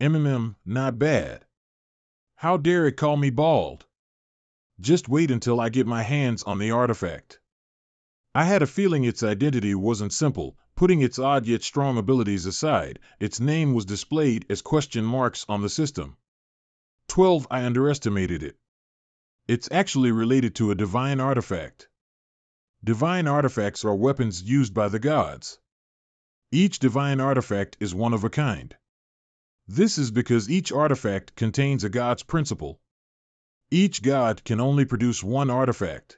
Not bad. How dare it call me bald? Just wait until I get my hands on the artifact. I had a feeling its identity wasn't simple. Putting its odd yet strong abilities aside, its name was displayed as question marks on the system. 12. I underestimated it. It's actually related to a divine artifact. Divine artifacts are weapons used by the gods. Each divine artifact is one of a kind. This is because each artifact contains a god's principle. Each god can only produce one artifact.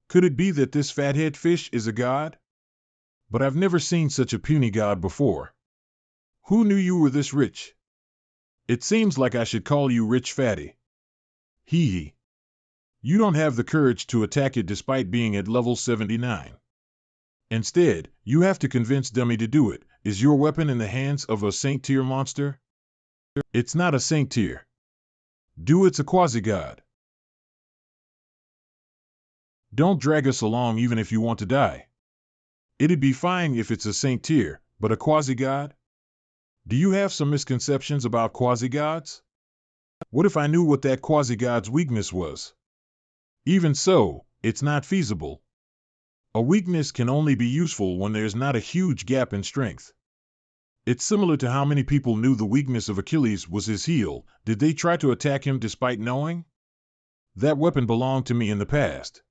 Could it be that this fathead fish is a god? But I've never seen such a puny god before. Who knew you were this rich? It seems like I should call you Rich Fatty. Hee hee. You don't have the courage to attack it despite being at level 79. Instead, you have to convince Dummy to do it. Is your weapon in the hands of a saint-tier monster? It's not a saint-tier. It's a quasi-god. Don't drag us along even if you want to die. It'd be fine if it's a saint-tier, but a quasi-god? Do you have some misconceptions about quasi-gods? What if I knew what that quasi-god's weakness was? Even so, it's not feasible. A weakness can only be useful when there's not a huge gap in strength. It's similar to how many people knew the weakness of Achilles was his heel. Did they try to attack him despite knowing? That weapon belonged to me in the past.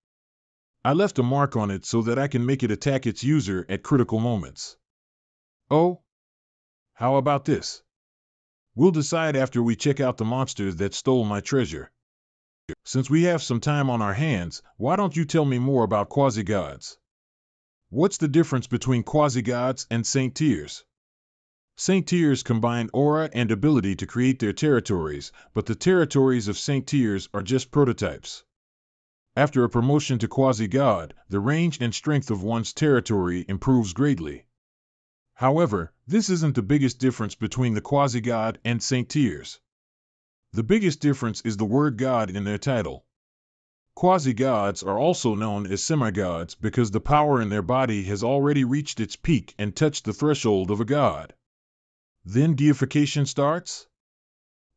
I left a mark on it so that I can make it attack its user at critical moments. Oh? How about this? We'll decide after we check out the monster that stole my treasure. Since we have some time on our hands, why don't you tell me more about quasi-gods? What's the difference between quasi-gods and saint-tiers? Saint-tiers combine aura and ability to create their territories, but the territories of saint-tiers are just prototypes. After a promotion to quasi-god, the range and strength of one's territory improves greatly. However, this isn't the biggest difference between the quasi-god and saint-tiers. The biggest difference is the word god in their title. Quasi-gods are also known as semi-gods because the power in their body has already reached its peak and touched the threshold of a god. Then deification starts?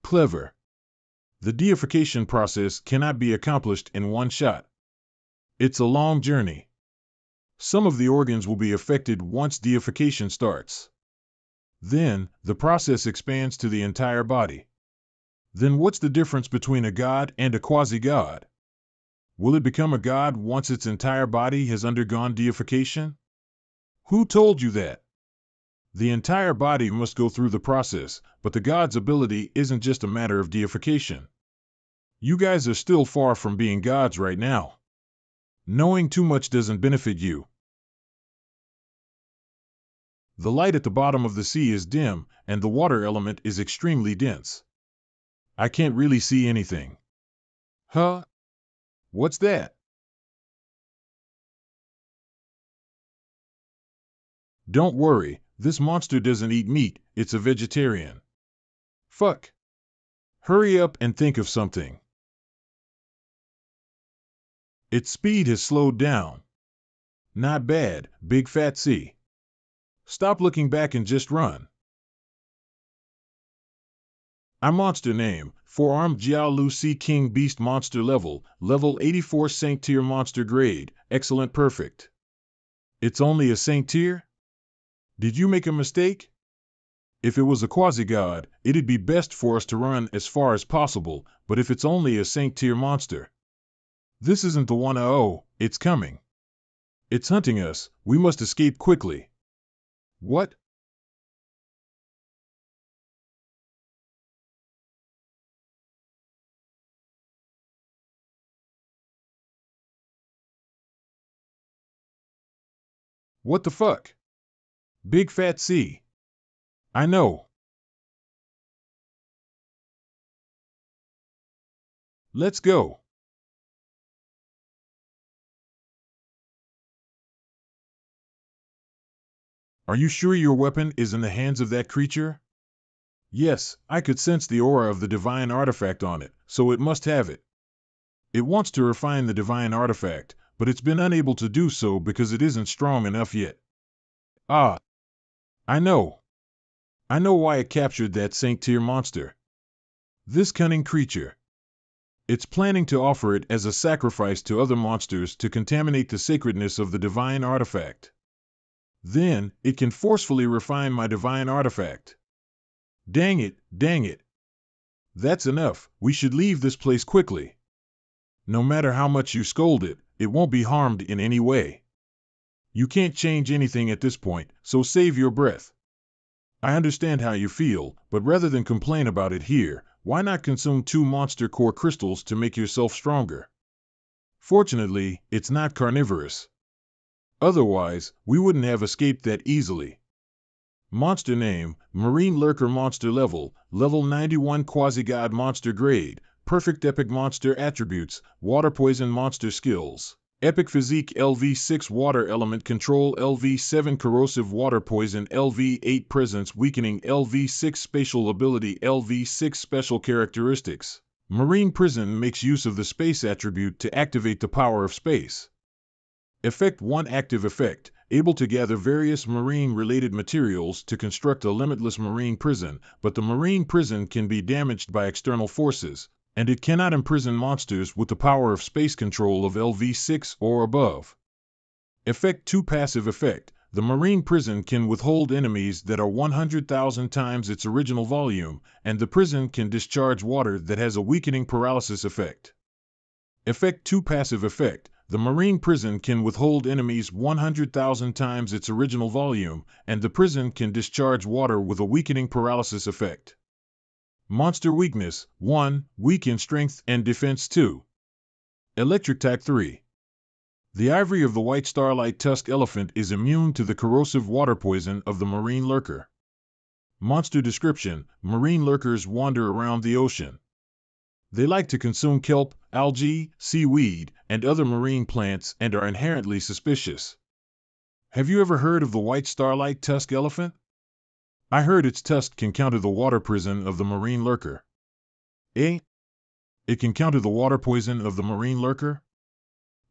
Clever. The deification process cannot be accomplished in one shot. It's a long journey. Some of the organs will be affected once deification starts. Then, the process expands to the entire body. Then what's the difference between a god and a quasi-god? Will it become a god once its entire body has undergone deification? Who told you that? The entire body must go through the process, but the god's ability isn't just a matter of deification. You guys are still far from being gods right now. Knowing too much doesn't benefit you. The light at the bottom of the sea is dim, and the water element is extremely dense. I can't really see anything. Huh? What's that? Don't worry, this monster doesn't eat meat, it's a vegetarian. Fuck. Hurry up and think of something. Its speed has slowed down. Not bad, big fat C. Stop looking back and just run. Our monster name, Four-Armed Jiaolu Sea King Beast Monster Level 84 Saint Tier Monster Grade, Excellent Perfect. It's only a Saint Tier? Did you make a mistake? If it was a quasi-god, it'd be best for us to run as far as possible, but if it's only a Saint Tier monster. This isn't the one it's coming. It's hunting us, we must escape quickly. What? What the fuck? Big fat C. I know. Let's go. Are you sure your weapon is in the hands of that creature? Yes, I could sense the aura of the divine artifact on it, so it must have it. It wants to refine the divine artifact, but it's been unable to do so because it isn't strong enough yet. Ah. I know. I know why it captured that Saint Tier monster. This cunning creature. It's planning to offer it as a sacrifice to other monsters to contaminate the sacredness of the divine artifact. Then, it can forcefully refine my divine artifact. Dang it, dang it. That's enough, we should leave this place quickly. No matter how much you scold it, it won't be harmed in any way. You can't change anything at this point, so save your breath. I understand how you feel, but rather than complain about it here, why not consume 2 monster core crystals to make yourself stronger? Fortunately, it's not carnivorous. Otherwise, we wouldn't have escaped that easily. Monster name, Marine Lurker Monster Level 91 Quasi-God Monster Grade, Perfect Epic Monster Attributes, Water Poison Monster Skills. Epic Physique LV6 Water Element Control LV7 Corrosive Water Poison LV8 Presence Weakening LV6 Spatial Ability LV6 Special Characteristics. Marine Prison makes use of the space attribute to activate the power of space. Effect 1 Active effect, able to gather various marine-related materials to construct a limitless marine prison, but the marine prison can be damaged by external forces, and it cannot imprison monsters with the power of space control of LV6 or above. Effect 2 Passive effect, the marine prison can withhold enemies that are 100,000 times its original volume, and the prison can discharge water that has a weakening paralysis effect. Effect 2 Passive effect, the marine prison can withhold enemies 100,000 times its original volume, and the prison can discharge water with a weakening paralysis effect. Monster Weakness 1, Weak in Strength and Defense 2. Electric Type 3. The ivory of the white starlight tusk elephant is immune to the corrosive water poison of the marine lurker. Monster Description: Marine lurkers wander around the ocean. They like to consume kelp, algae, seaweed, and other marine plants and are inherently suspicious. Have you ever heard of the white starlight tusk elephant? I heard its tusk can counter the water poison of the marine lurker. Eh? It can counter the water poison of the marine lurker?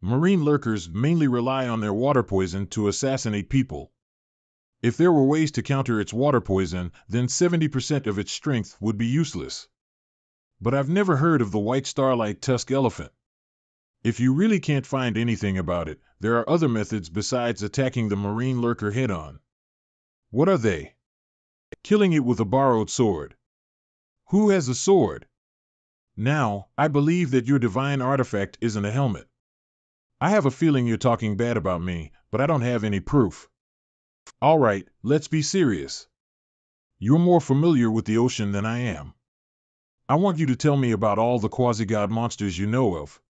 Marine lurkers mainly rely on their water poison to assassinate people. If there were ways to counter its water poison, then 70% of its strength would be useless. But I've never heard of the white starlight tusk elephant. If you really can't find anything about it, there are other methods besides attacking the marine lurker head-on. What are they? Killing it with a borrowed sword. Who has a sword? Now, I believe that your divine artifact isn't a helmet. I have a feeling you're talking bad about me, but I don't have any proof. All right, let's be serious. You're more familiar with the ocean than I am. I want you to tell me about all the quasi-god monsters you know of.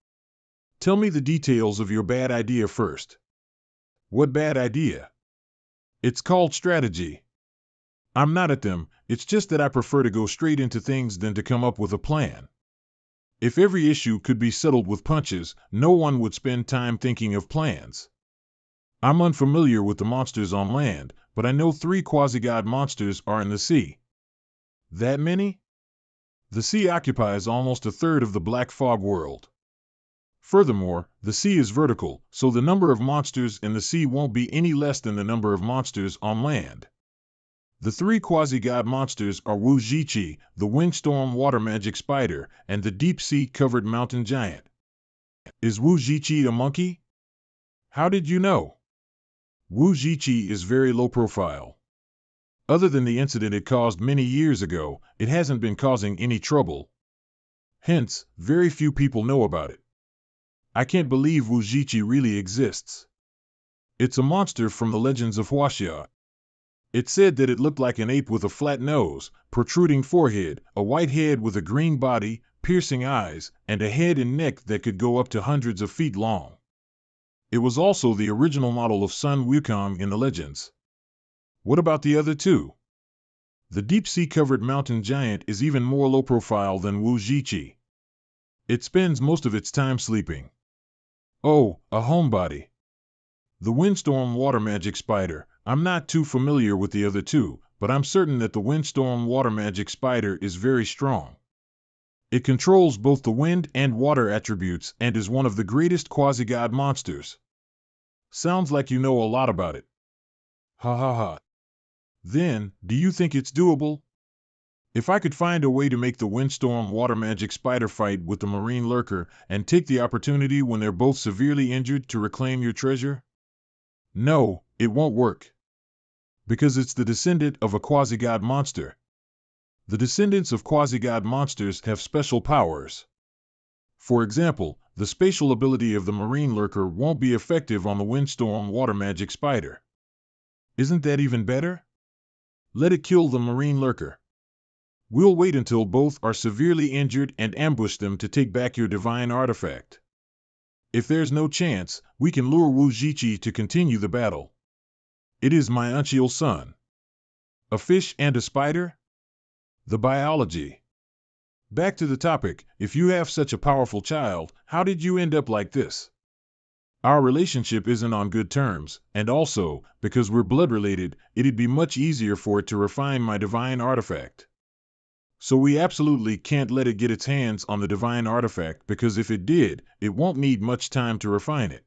Tell me the details of your bad idea first. What bad idea? It's called strategy. I'm not at them, it's just that I prefer to go straight into things than to come up with a plan. If every issue could be settled with punches, no one would spend time thinking of plans. I'm unfamiliar with the monsters on land, but I know 3 quasi-god monsters are in the sea. That many? The sea occupies almost a third of the black fog world. Furthermore, the sea is vertical, so the number of monsters in the sea won't be any less than the number of monsters on land. The 3 quasi-god monsters are Wu Zhiqi, the windstorm water magic spider, and the deep-sea covered mountain giant. Is Wu Zhiqi a monkey? How did you know? Wu Zhiqi is very low profile. Other than the incident it caused many years ago, it hasn't been causing any trouble. Hence, very few people know about it. I can't believe Wu Zhiqi really exists. It's a monster from the legends of Huaxia. It said that it looked like an ape with a flat nose, protruding forehead, a white head with a green body, piercing eyes, and a head and neck that could go up to hundreds of feet long. It was also the original model of Sun Wukong in the legends. What about the other 2? The deep-sea covered mountain giant is even more low profile than Wu Zhiqi. It spends most of its time sleeping. Oh, a homebody. The windstorm water magic spider. I'm not too familiar with the other 2, but I'm certain that the windstorm water magic spider is very strong. It controls both the wind and water attributes and is one of the greatest quasi-god monsters. Sounds like you know a lot about it. Ha ha ha. Then, do you think it's doable? If I could find a way to make the windstorm water magic spider fight with the marine lurker and take the opportunity when they're both severely injured to reclaim your treasure? No, it won't work. Because it's the descendant of a quasi-god monster. The descendants of quasi-god monsters have special powers. For example, the spatial ability of the marine lurker won't be effective on the windstorm water magic spider. Isn't that even better? Let it kill the marine lurker. We'll wait until both are severely injured and ambush them to take back your divine artifact. If there's no chance, we can lure Wu Zhiqi to continue the battle. It is my unchill son. A fish and a spider? The biology. Back to the topic, if you have such a powerful child, how did you end up like this? Our relationship isn't on good terms, and also, because we're blood related, it'd be much easier for it to refine my divine artifact. So we absolutely can't let it get its hands on the divine artifact because if it did, it won't need much time to refine it.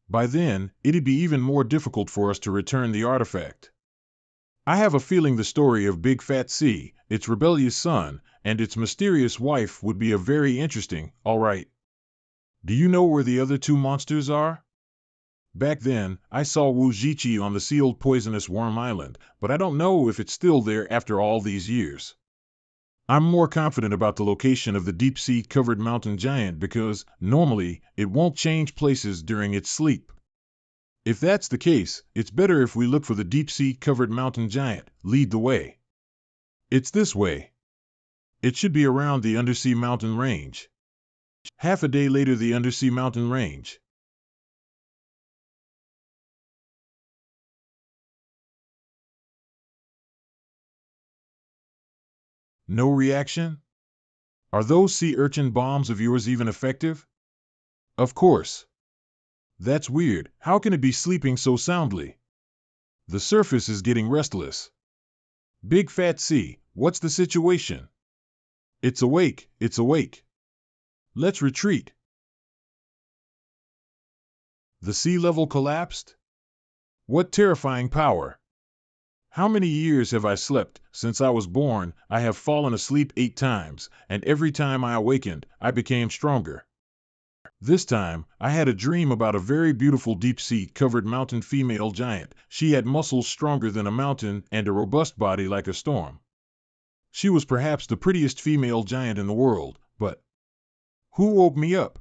By then, it'd be even more difficult for us to return the artifact. I have a feeling the story of Big Fat C, its rebellious son, and its mysterious wife would be a very interesting, alright. Do you know where the other 2 monsters are? Back then, I saw Wu Zhiqi on the sealed poisonous worm island, but I don't know if it's still there after all these years. I'm more confident about the location of the deep-sea covered mountain giant because, normally, it won't change places during its sleep. If that's the case, it's better if we look for the deep-sea covered mountain giant. Lead the way. It's this way. It should be around the undersea mountain range. Half a day later, the undersea mountain range. No reaction? Are those sea urchin bombs of yours even effective? Of course. That's weird. How can it be sleeping so soundly? The surface is getting restless. Big Fat C, what's the situation? It's awake, it's awake. Let's retreat. The sea level collapsed? What terrifying power! How many years have I slept? Since I was born, I have fallen asleep 8 times, and every time I awakened, I became stronger. This time, I had a dream about a very beautiful deep-sea covered mountain female giant. She had muscles stronger than a mountain and a robust body like a storm. She was perhaps the prettiest female giant in the world, but who woke me up?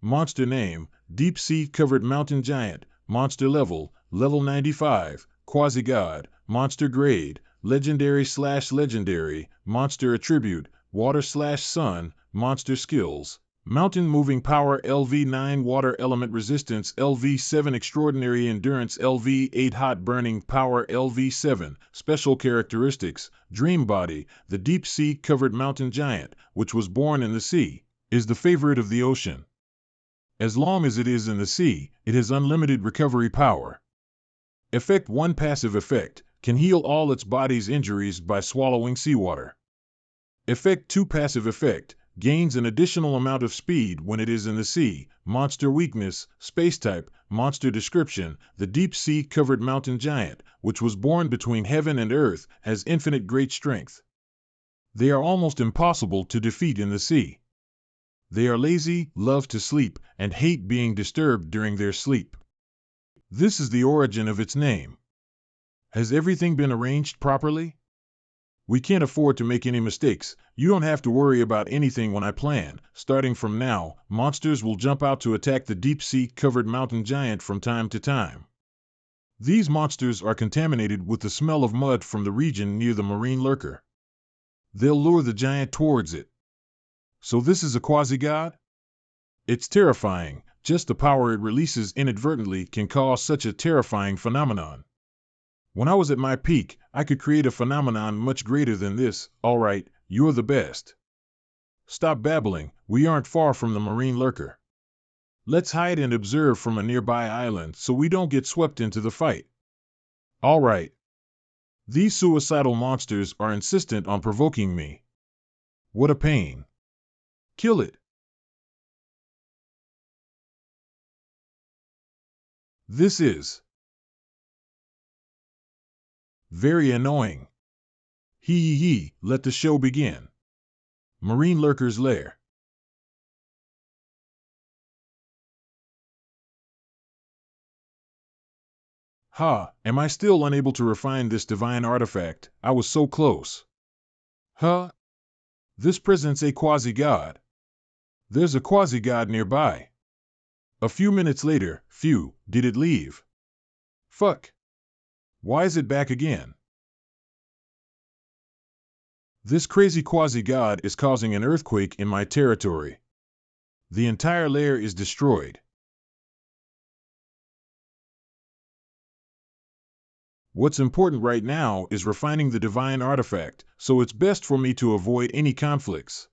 Monster name, deep-sea covered mountain giant, monster level, level 95, quasi-god, monster grade, legendary/legendary, monster attribute, water/sun, monster skills. Mountain moving power LV9 water element resistance LV7 extraordinary endurance LV8 hot burning power LV7 special characteristics dream body the deep sea covered mountain giant which was born in the sea is the favorite of the ocean. As long as it is in the sea, it has unlimited recovery power. Effect 1 passive effect can heal all its body's injuries by swallowing seawater. Effect 2 passive effect gains an additional amount of speed when it is in the sea. Monster weakness, space type, monster description. The deep sea covered mountain giant, which was born between heaven and earth, has infinite great strength. They are almost impossible to defeat in the sea. They are lazy, love to sleep, and hate being disturbed during their sleep. This is the origin of its name. Has everything been arranged properly? We can't afford to make any mistakes. You don't have to worry about anything when I plan. Starting from now, monsters will jump out to attack the deep-sea covered mountain giant from time to time. These monsters are contaminated with the smell of mud from the region near the marine lurker. They'll lure the giant towards it. So this is a quasi-god? It's terrifying. Just the power it releases inadvertently can cause such a terrifying phenomenon. When I was at my peak, I could create a phenomenon much greater than this. All right, you're the best. Stop babbling, we aren't far from the marine lurker. Let's hide and observe from a nearby island so we don't get swept into the fight. All right. These suicidal monsters are insistent on provoking me. What a pain. Kill it. This is very annoying. Hee, let the show begin. Marine Lurker's Lair. Ha, am I still unable to refine this divine artifact? I was so close. Huh? This presents a quasi-god. There's a quasi-god nearby. A few minutes later, phew, did it leave? Fuck. Why is it back again? This crazy quasi-god is causing an earthquake in my territory. The entire lair is destroyed. What's important right now is refining the divine artifact, so it's best for me to avoid any conflicts.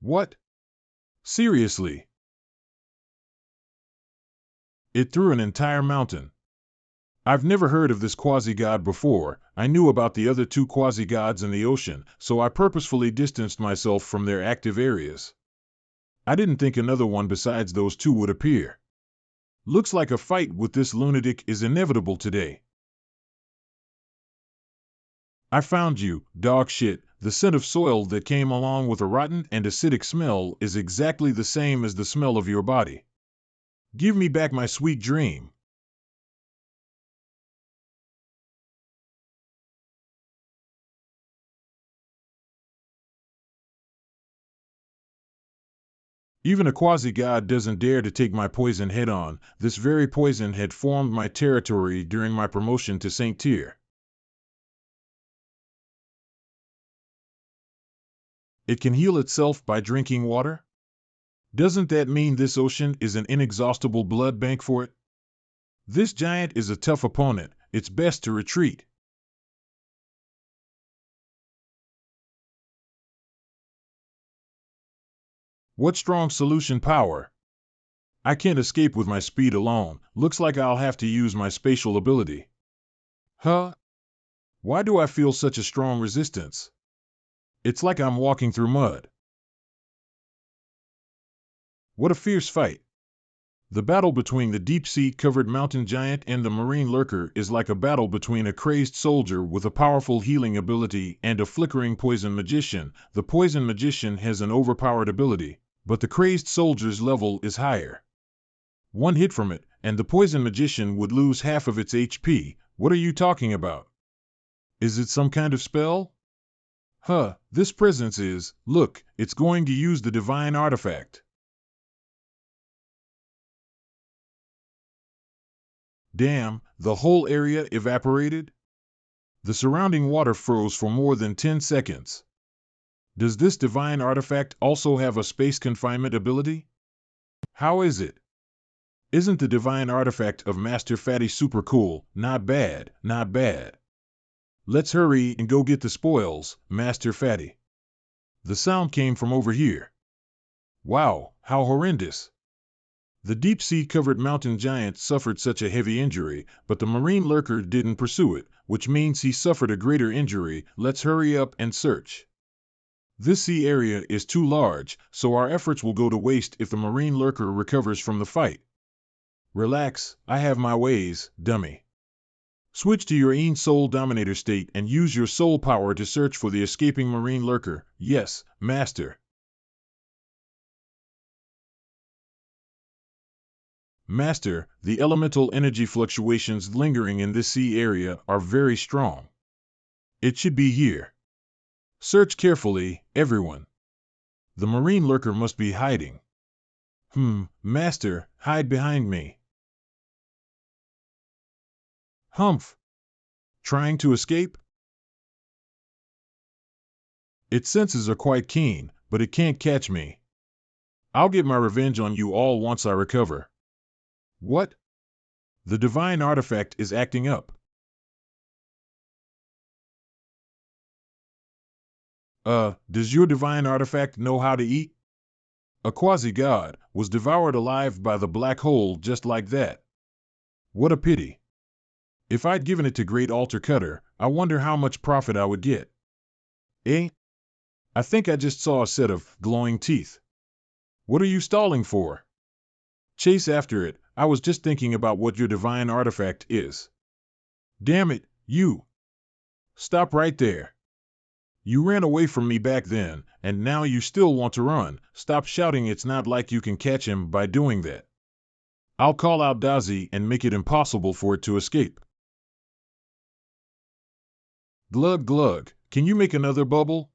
What? Seriously? It threw an entire mountain. I've never heard of this quasi-god before. I knew about the other 2 quasi-gods in the ocean, so I purposefully distanced myself from their active areas. I didn't think another one besides those 2 would appear. Looks like a fight with this lunatic is inevitable today. I found you, dog shit. The scent of soil that came along with a rotten and acidic smell is exactly the same as the smell of your body. Give me back my sweet dream. Even a quasi-god doesn't dare to take my poison head on. This very poison had formed my territory during my promotion to Saint Tier. It can heal itself by drinking water? Doesn't that mean this ocean is an inexhaustible blood bank for it? This giant is a tough opponent. It's best to retreat. What strong solution power? I can't escape with my speed alone. Looks like I'll have to use my spatial ability. Huh? Why do I feel such a strong resistance? It's like I'm walking through mud. What a fierce fight. The battle between the deep-sea-covered mountain giant and the marine lurker is like a battle between a crazed soldier with a powerful healing ability and a flickering poison magician. The poison magician has an overpowered ability, but the crazed soldier's level is higher. One hit from it, and the poison magician would lose half of its HP. What are you talking about? Is it some kind of spell? This presence is. Look, it's going to use the divine artifact. Damn, the whole area evaporated? The surrounding water froze for more than 10 seconds. Does this divine artifact also have a space confinement ability? How is it? Isn't the divine artifact of Master Fatty super cool? Not bad, not bad. Let's hurry and go get the spoils, Master Fatty. The sound came from over here. Wow, how horrendous. The deep-sea-covered mountain giant suffered such a heavy injury, but the marine lurker didn't pursue it, which means he suffered a greater injury. Let's hurry up and search. This sea area is too large, so our efforts will go to waste if the marine lurker recovers from the fight. Relax, I have my ways, dummy. Switch to your Een Soul Dominator state and use your soul power to search for the escaping marine lurker. Yes, Master. Master, the elemental energy fluctuations lingering in this sea area are very strong. It should be here. Search carefully, everyone. The marine lurker must be hiding. Master, hide behind me. Humph. Trying to escape? Its senses are quite keen, but it can't catch me. I'll get my revenge on you all once I recover. What? The divine artifact is acting up. Does your divine artifact know how to eat? A quasi-god was devoured alive by the black hole just like that. What a pity. If I'd given it to Great Altar Cutter, I wonder how much profit I would get. Eh? I think I just saw a set of glowing teeth. What are you stalling for? Chase after it. I was just thinking about what your divine artifact is. Damn it, you. Stop right there. You ran away from me back then, and now you still want to run. Stop shouting. It's not like you can catch him by doing that. I'll call out Dazi and make it impossible for it to escape. Glug glug, can you make another bubble?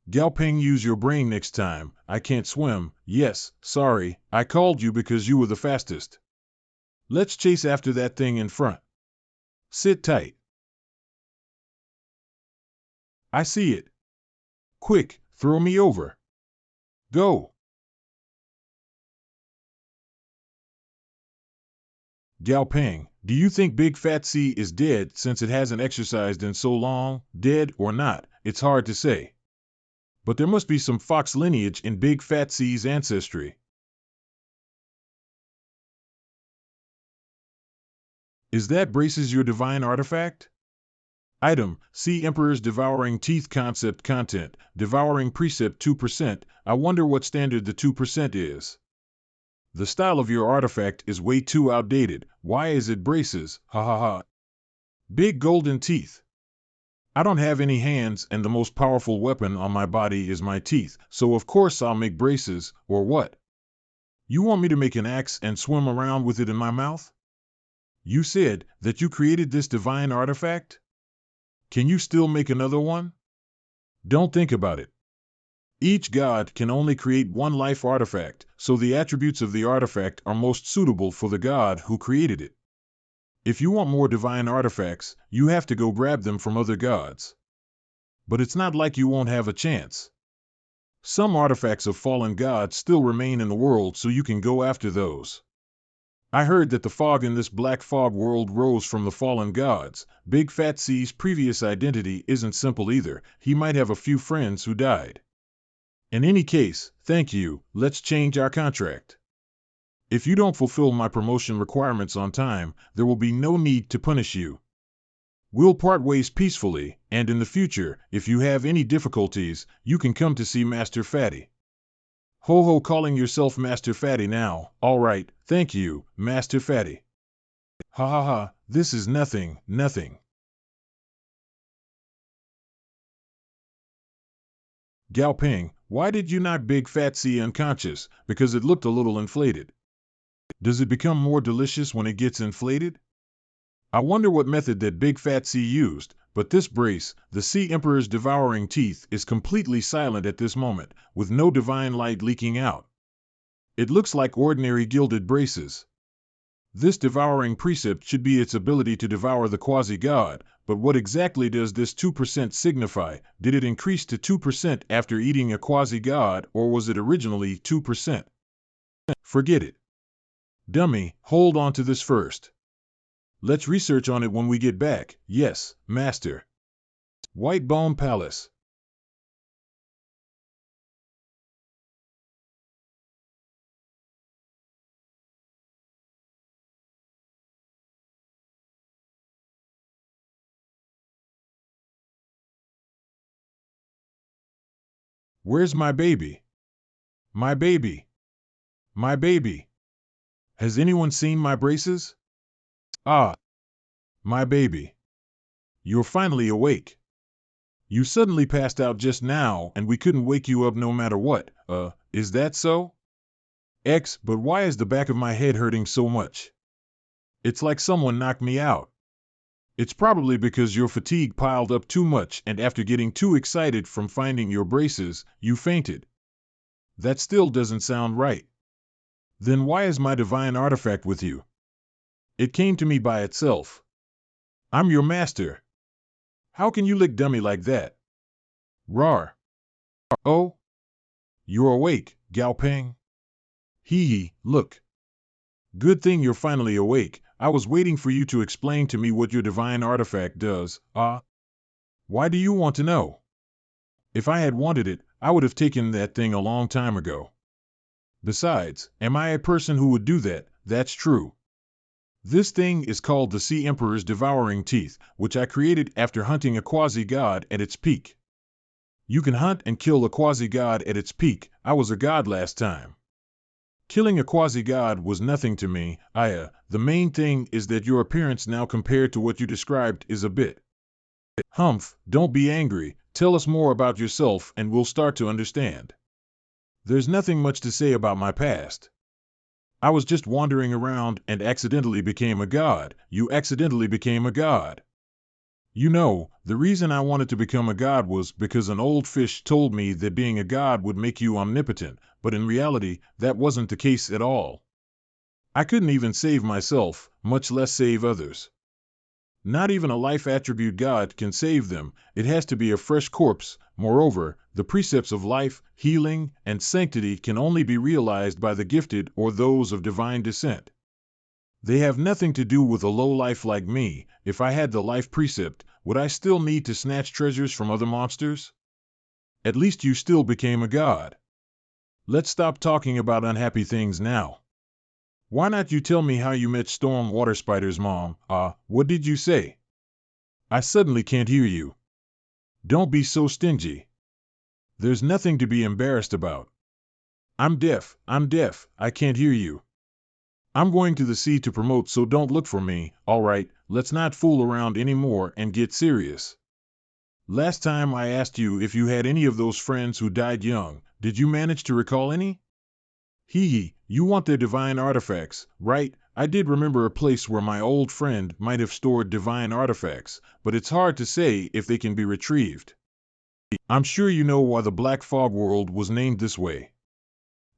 Galping, use your brain next time. I can't swim. Yes, sorry, I called you because you were the fastest. Let's chase after that thing in front. Sit tight. I see it. Quick, throw me over. Go. Galping, do you think Big Fat C is dead since it hasn't exercised in so long? Dead or not, it's hard to say. But there must be some fox lineage in Big Fat C's ancestry. Is that Braces your divine artifact? Item, see Emperor's Devouring Teeth Concept Content, Devouring Precept 2%, I wonder what standard the 2% is. The style of your artifact is way too outdated, why is it braces, ha ha ha. Big golden teeth. I don't have any hands and the most powerful weapon on my body is my teeth, so of course I'll make braces, or what? You want me to make an axe and swim around with it in my mouth? You said that you created this divine artifact? Can you still make another one? Don't think about it. Each god can only create one life artifact, so the attributes of the artifact are most suitable for the god who created it. If you want more divine artifacts, you have to go grab them from other gods. But it's not like you won't have a chance. Some artifacts of fallen gods still remain in the world, so you can go after those. I heard that the fog in this black fog world rose from the fallen gods. Big Fat C's previous identity isn't simple either. He might have a few friends who died. In any case, thank you, let's change our contract. If you don't fulfill my promotion requirements on time, there will be no need to punish you. We'll part ways peacefully, and in the future, if you have any difficulties, you can come to see Master Fatty. Ho ho, calling yourself Master Fatty now. All right, thank you, Master Fatty. Ha ha ha, this is nothing, nothing. Gao Ping, why did you knock Big Fat C unconscious? Because it looked a little inflated. Does it become more delicious when it gets inflated? I wonder what method that Big Fat C used, but this brace, the Sea Emperor's devouring teeth, is completely silent at this moment, with no divine light leaking out. It looks like ordinary gilded braces. This devouring precept should be its ability to devour the quasi-god, but what exactly does this 2% signify? Did it increase to 2% after eating a quasi-god, or was it originally 2%? Forget it. Dummy, hold on to this first. Let's research on it when we get back. Yes, Master. White Bone Palace. Where's my baby? My baby. My baby. Has anyone seen my braces? Ah, my baby. You're finally awake. You suddenly passed out just now and we couldn't wake you up no matter what. Is that so? But why is the back of my head hurting so much? It's like someone knocked me out. It's probably because your fatigue piled up too much and after getting too excited from finding your braces, you fainted. That still doesn't sound right. Then why is my divine artifact with you? It came to me by itself. I'm your master. How can you lick dummy like that? Rar. Oh? You're awake, Gao Ping. Hee hee, look. Good thing you're finally awake. I was waiting for you to explain to me what your divine artifact does. Why do you want to know? If I had wanted it, I would have taken that thing a long time ago. Besides, am I a person who would do that? That's true. This thing is called the Sea Emperor's devouring teeth, which I created after hunting a quasi-god at its peak. You can hunt and kill a quasi-god at its peak. I was a god last time. Killing a quasi-god was nothing to me. The main thing is that your appearance now compared to what you described is a bit. Humph, don't be angry. Tell us more about yourself and we'll start to understand. There's nothing much to say about my past. I was just wandering around and accidentally became a god. You accidentally became a god. You know, the reason I wanted to become a god was because an old fish told me that being a god would make you omnipotent, but in reality, that wasn't the case at all. I couldn't even save myself, much less save others. Not even a life attribute god can save them. It has to be a fresh corpse. Moreover, the precepts of life, healing, and sanctity can only be realized by the gifted or those of divine descent. They have nothing to do with a low life like me. If I had the life precept, would I still need to snatch treasures from other monsters? At least you still became a god. Let's stop talking about unhappy things now. Why not you tell me how you met Storm Water Spider's mom? What did you say? I suddenly can't hear you. Don't be so stingy. There's nothing to be embarrassed about. I'm deaf, I can't hear you. I'm going to the sea to promote, so don't look for me. All right, let's not fool around anymore and get serious. Last time I asked you if you had any of those friends who died young. Did you manage to recall any? Hee hee, you want their divine artifacts, right? I did remember a place where my old friend might have stored divine artifacts, but it's hard to say if they can be retrieved. I'm sure you know why the Black Fog World was named this way.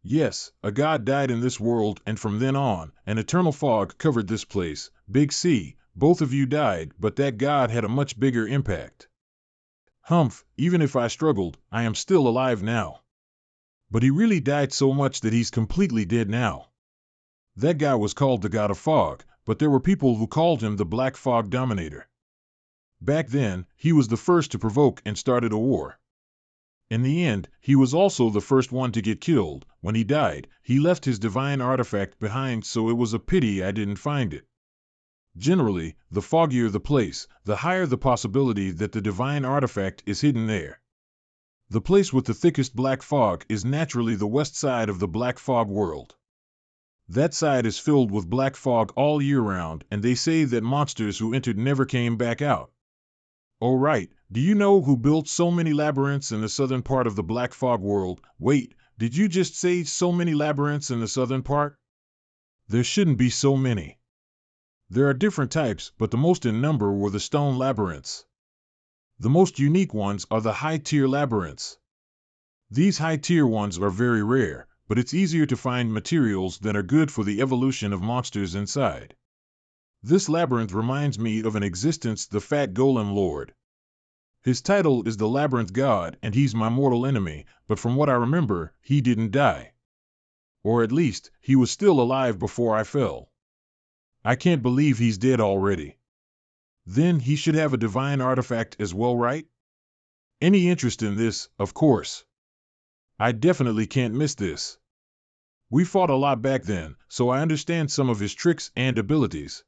Yes, a god died in this world and from then on, an eternal fog covered this place. Big C, both of you died, but that god had a much bigger impact. Humph, even if I struggled, I am still alive now. But he really died so much that he's completely dead now. That guy was called the God of Fog, but there were people who called him the Black Fog Dominator. Back then, he was the first to provoke and started a war. In the end, he was also the first one to get killed. When he died, he left his divine artifact behind, so it was a pity I didn't find it. Generally, the foggier the place, the higher the possibility that the divine artifact is hidden there. The place with the thickest black fog is naturally the west side of the black fog world. That side is filled with black fog all year round, and they say that monsters who entered never came back out. Oh right, do you know who built so many labyrinths in the southern part of the black fog world? Wait, did you just say so many labyrinths in the southern part? There shouldn't be so many. There are different types, but the most in number were the stone labyrinths. The most unique ones are the high-tier labyrinths. These high-tier ones are very rare, but it's easier to find materials that are good for the evolution of monsters inside. This labyrinth reminds me of an existence, the Fat Golem Lord. His title is the Labyrinth God, and he's my mortal enemy, but from what I remember, he didn't die. Or at least, he was still alive before I fell. I can't believe he's dead already. Then he should have a divine artifact as well, right? Any interest in this, of course. I definitely can't miss this. We fought a lot back then, so I understand some of his tricks and abilities.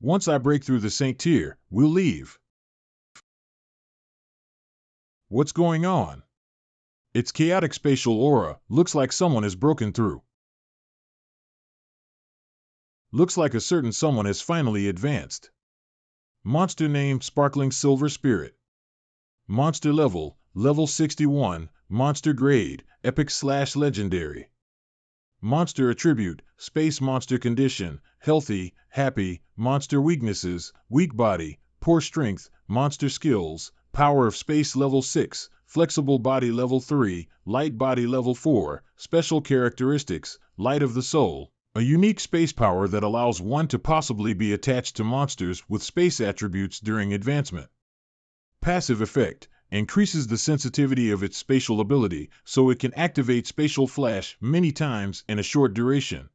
Once I break through the Saint tier, we'll leave. What's going on? It's chaotic spatial aura, looks like someone has broken through. Looks like a certain someone has finally advanced. Monster name Sparkling Silver Spirit. Monster level, level 61, monster grade, epic/legendary. Monster attribute, space monster condition, healthy, happy, monster weaknesses, weak body, poor strength, monster skills, power of space level 6, flexible body level 3, light body level 4, special characteristics, light of the soul, a unique space power that allows one to possibly be attached to monsters with space attributes during advancement. Passive effect, increases the sensitivity of its spatial ability, so it can activate spatial flash many times in a short duration.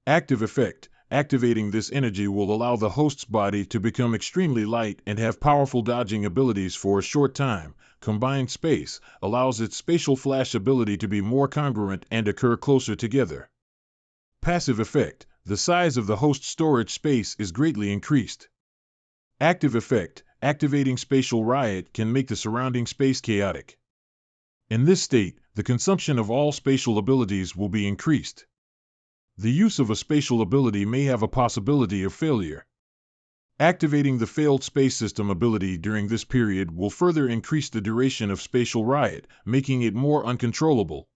Active effect, activating this energy will allow the host's body to become extremely light and have powerful dodging abilities for a short time. Combined space, allows its spatial flash ability to be more congruent and occur closer together. Passive effect, the size of the host's storage space is greatly increased. Active effect, activating spatial riot can make the surrounding space chaotic. In this state, the consumption of all spatial abilities will be increased. The use of a spatial ability may have a possibility of failure. Activating the failed space system ability during this period will further increase the duration of spatial riot, making it more uncontrollable.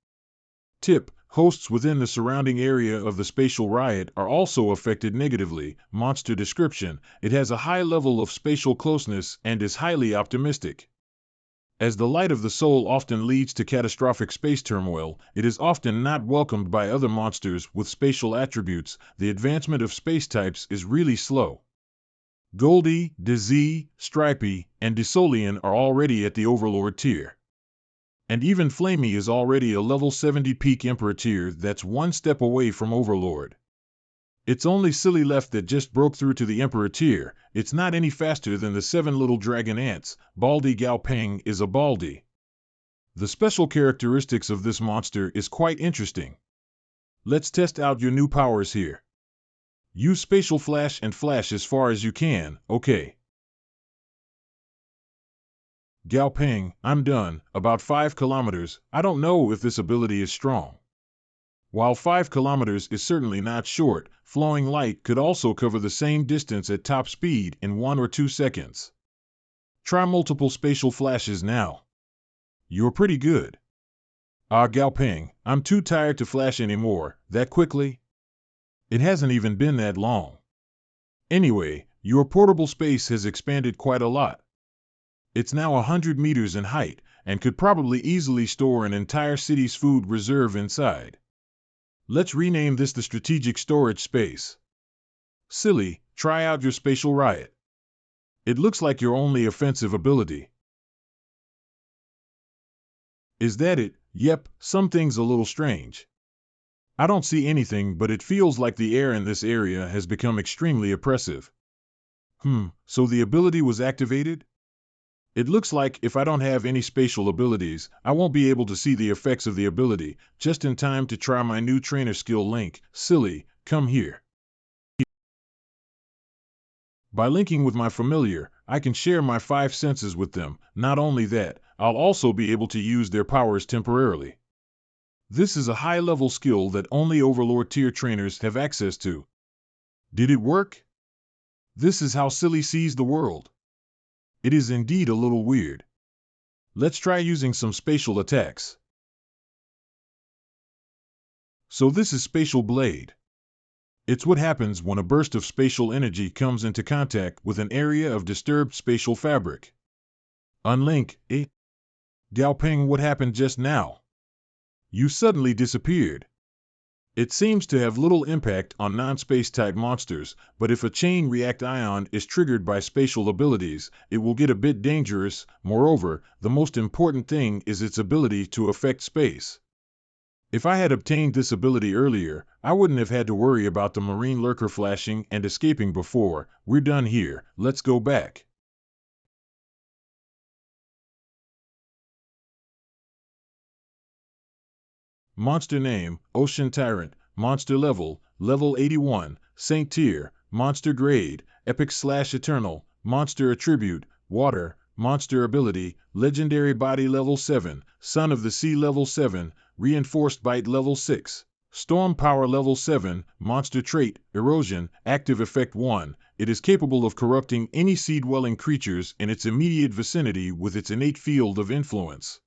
Tip: hosts within the surrounding area of the spatial riot are also affected negatively. Monster description: it has a high level of spatial closeness and is highly optimistic. As the light of the soul often leads to catastrophic space turmoil, it is often not welcomed by other monsters with spatial attributes. The advancement of space types is really slow. Goldie, Dizzy, Stripey, and Desolian are already at the Overlord tier. And even Flamey is already a level 70 peak Emperor tier that's one step away from Overlord. It's only Silly left that just broke through to the Emperor tier. It's not any faster than the 7 little dragon ants. Baldy Gaopeng is a Baldy. The special characteristics of this monster is quite interesting. Let's test out your new powers here. Use spatial flash and flash as far as you can, okay. Gaopeng, I'm done, about 5 kilometers. I don't know if this ability is strong. While 5 kilometers is certainly not short, flowing light could also cover the same distance at top speed in 1 or 2 seconds. Try multiple spatial flashes now. You're pretty good. Gaopeng, I'm too tired to flash anymore, that quickly? It hasn't even been that long. Anyway, your portable space has expanded quite a lot. It's now 100 meters in height, and could probably easily store an entire city's food reserve inside. Let's rename this the strategic storage space. Silly, try out your spatial riot. It looks like your only offensive ability. Is that it? Yep, something's a little strange. I don't see anything, but it feels like the air in this area has become extremely oppressive. So the ability was activated? It looks like if I don't have any spatial abilities, I won't be able to see the effects of the ability, just in time to try my new trainer skill Link. Silly, come here. By linking with my familiar, I can share my 5 senses with them. Not only that, I'll also be able to use their powers temporarily. This is a high-level skill that only Overlord tier trainers have access to. Did it work? This is how Silly sees the world. It is indeed a little weird. Let's try using some spatial attacks. So this is Spatial Blade. It's what happens when a burst of spatial energy comes into contact with an area of disturbed spatial fabric. Unlink, Gaopeng, what happened just now? You suddenly disappeared. It seems to have little impact on non-space type monsters, but if a chain react ion is triggered by spatial abilities, it will get a bit dangerous. Moreover, the most important thing is its ability to affect space. If I had obtained this ability earlier, I wouldn't have had to worry about the marine lurker flashing and escaping before. We're done here, let's go back. Monster name, Ocean Tyrant. Monster level, level 81. Saint tier, monster grade, epic/eternal. Monster attribute, water. Monster ability, legendary body level 7. Son of the Sea level 7. Reinforced bite level 6. Storm power level 7. Monster trait, erosion. Active effect 1. It is capable of corrupting any sea-dwelling creatures in its immediate vicinity with its innate field of influence.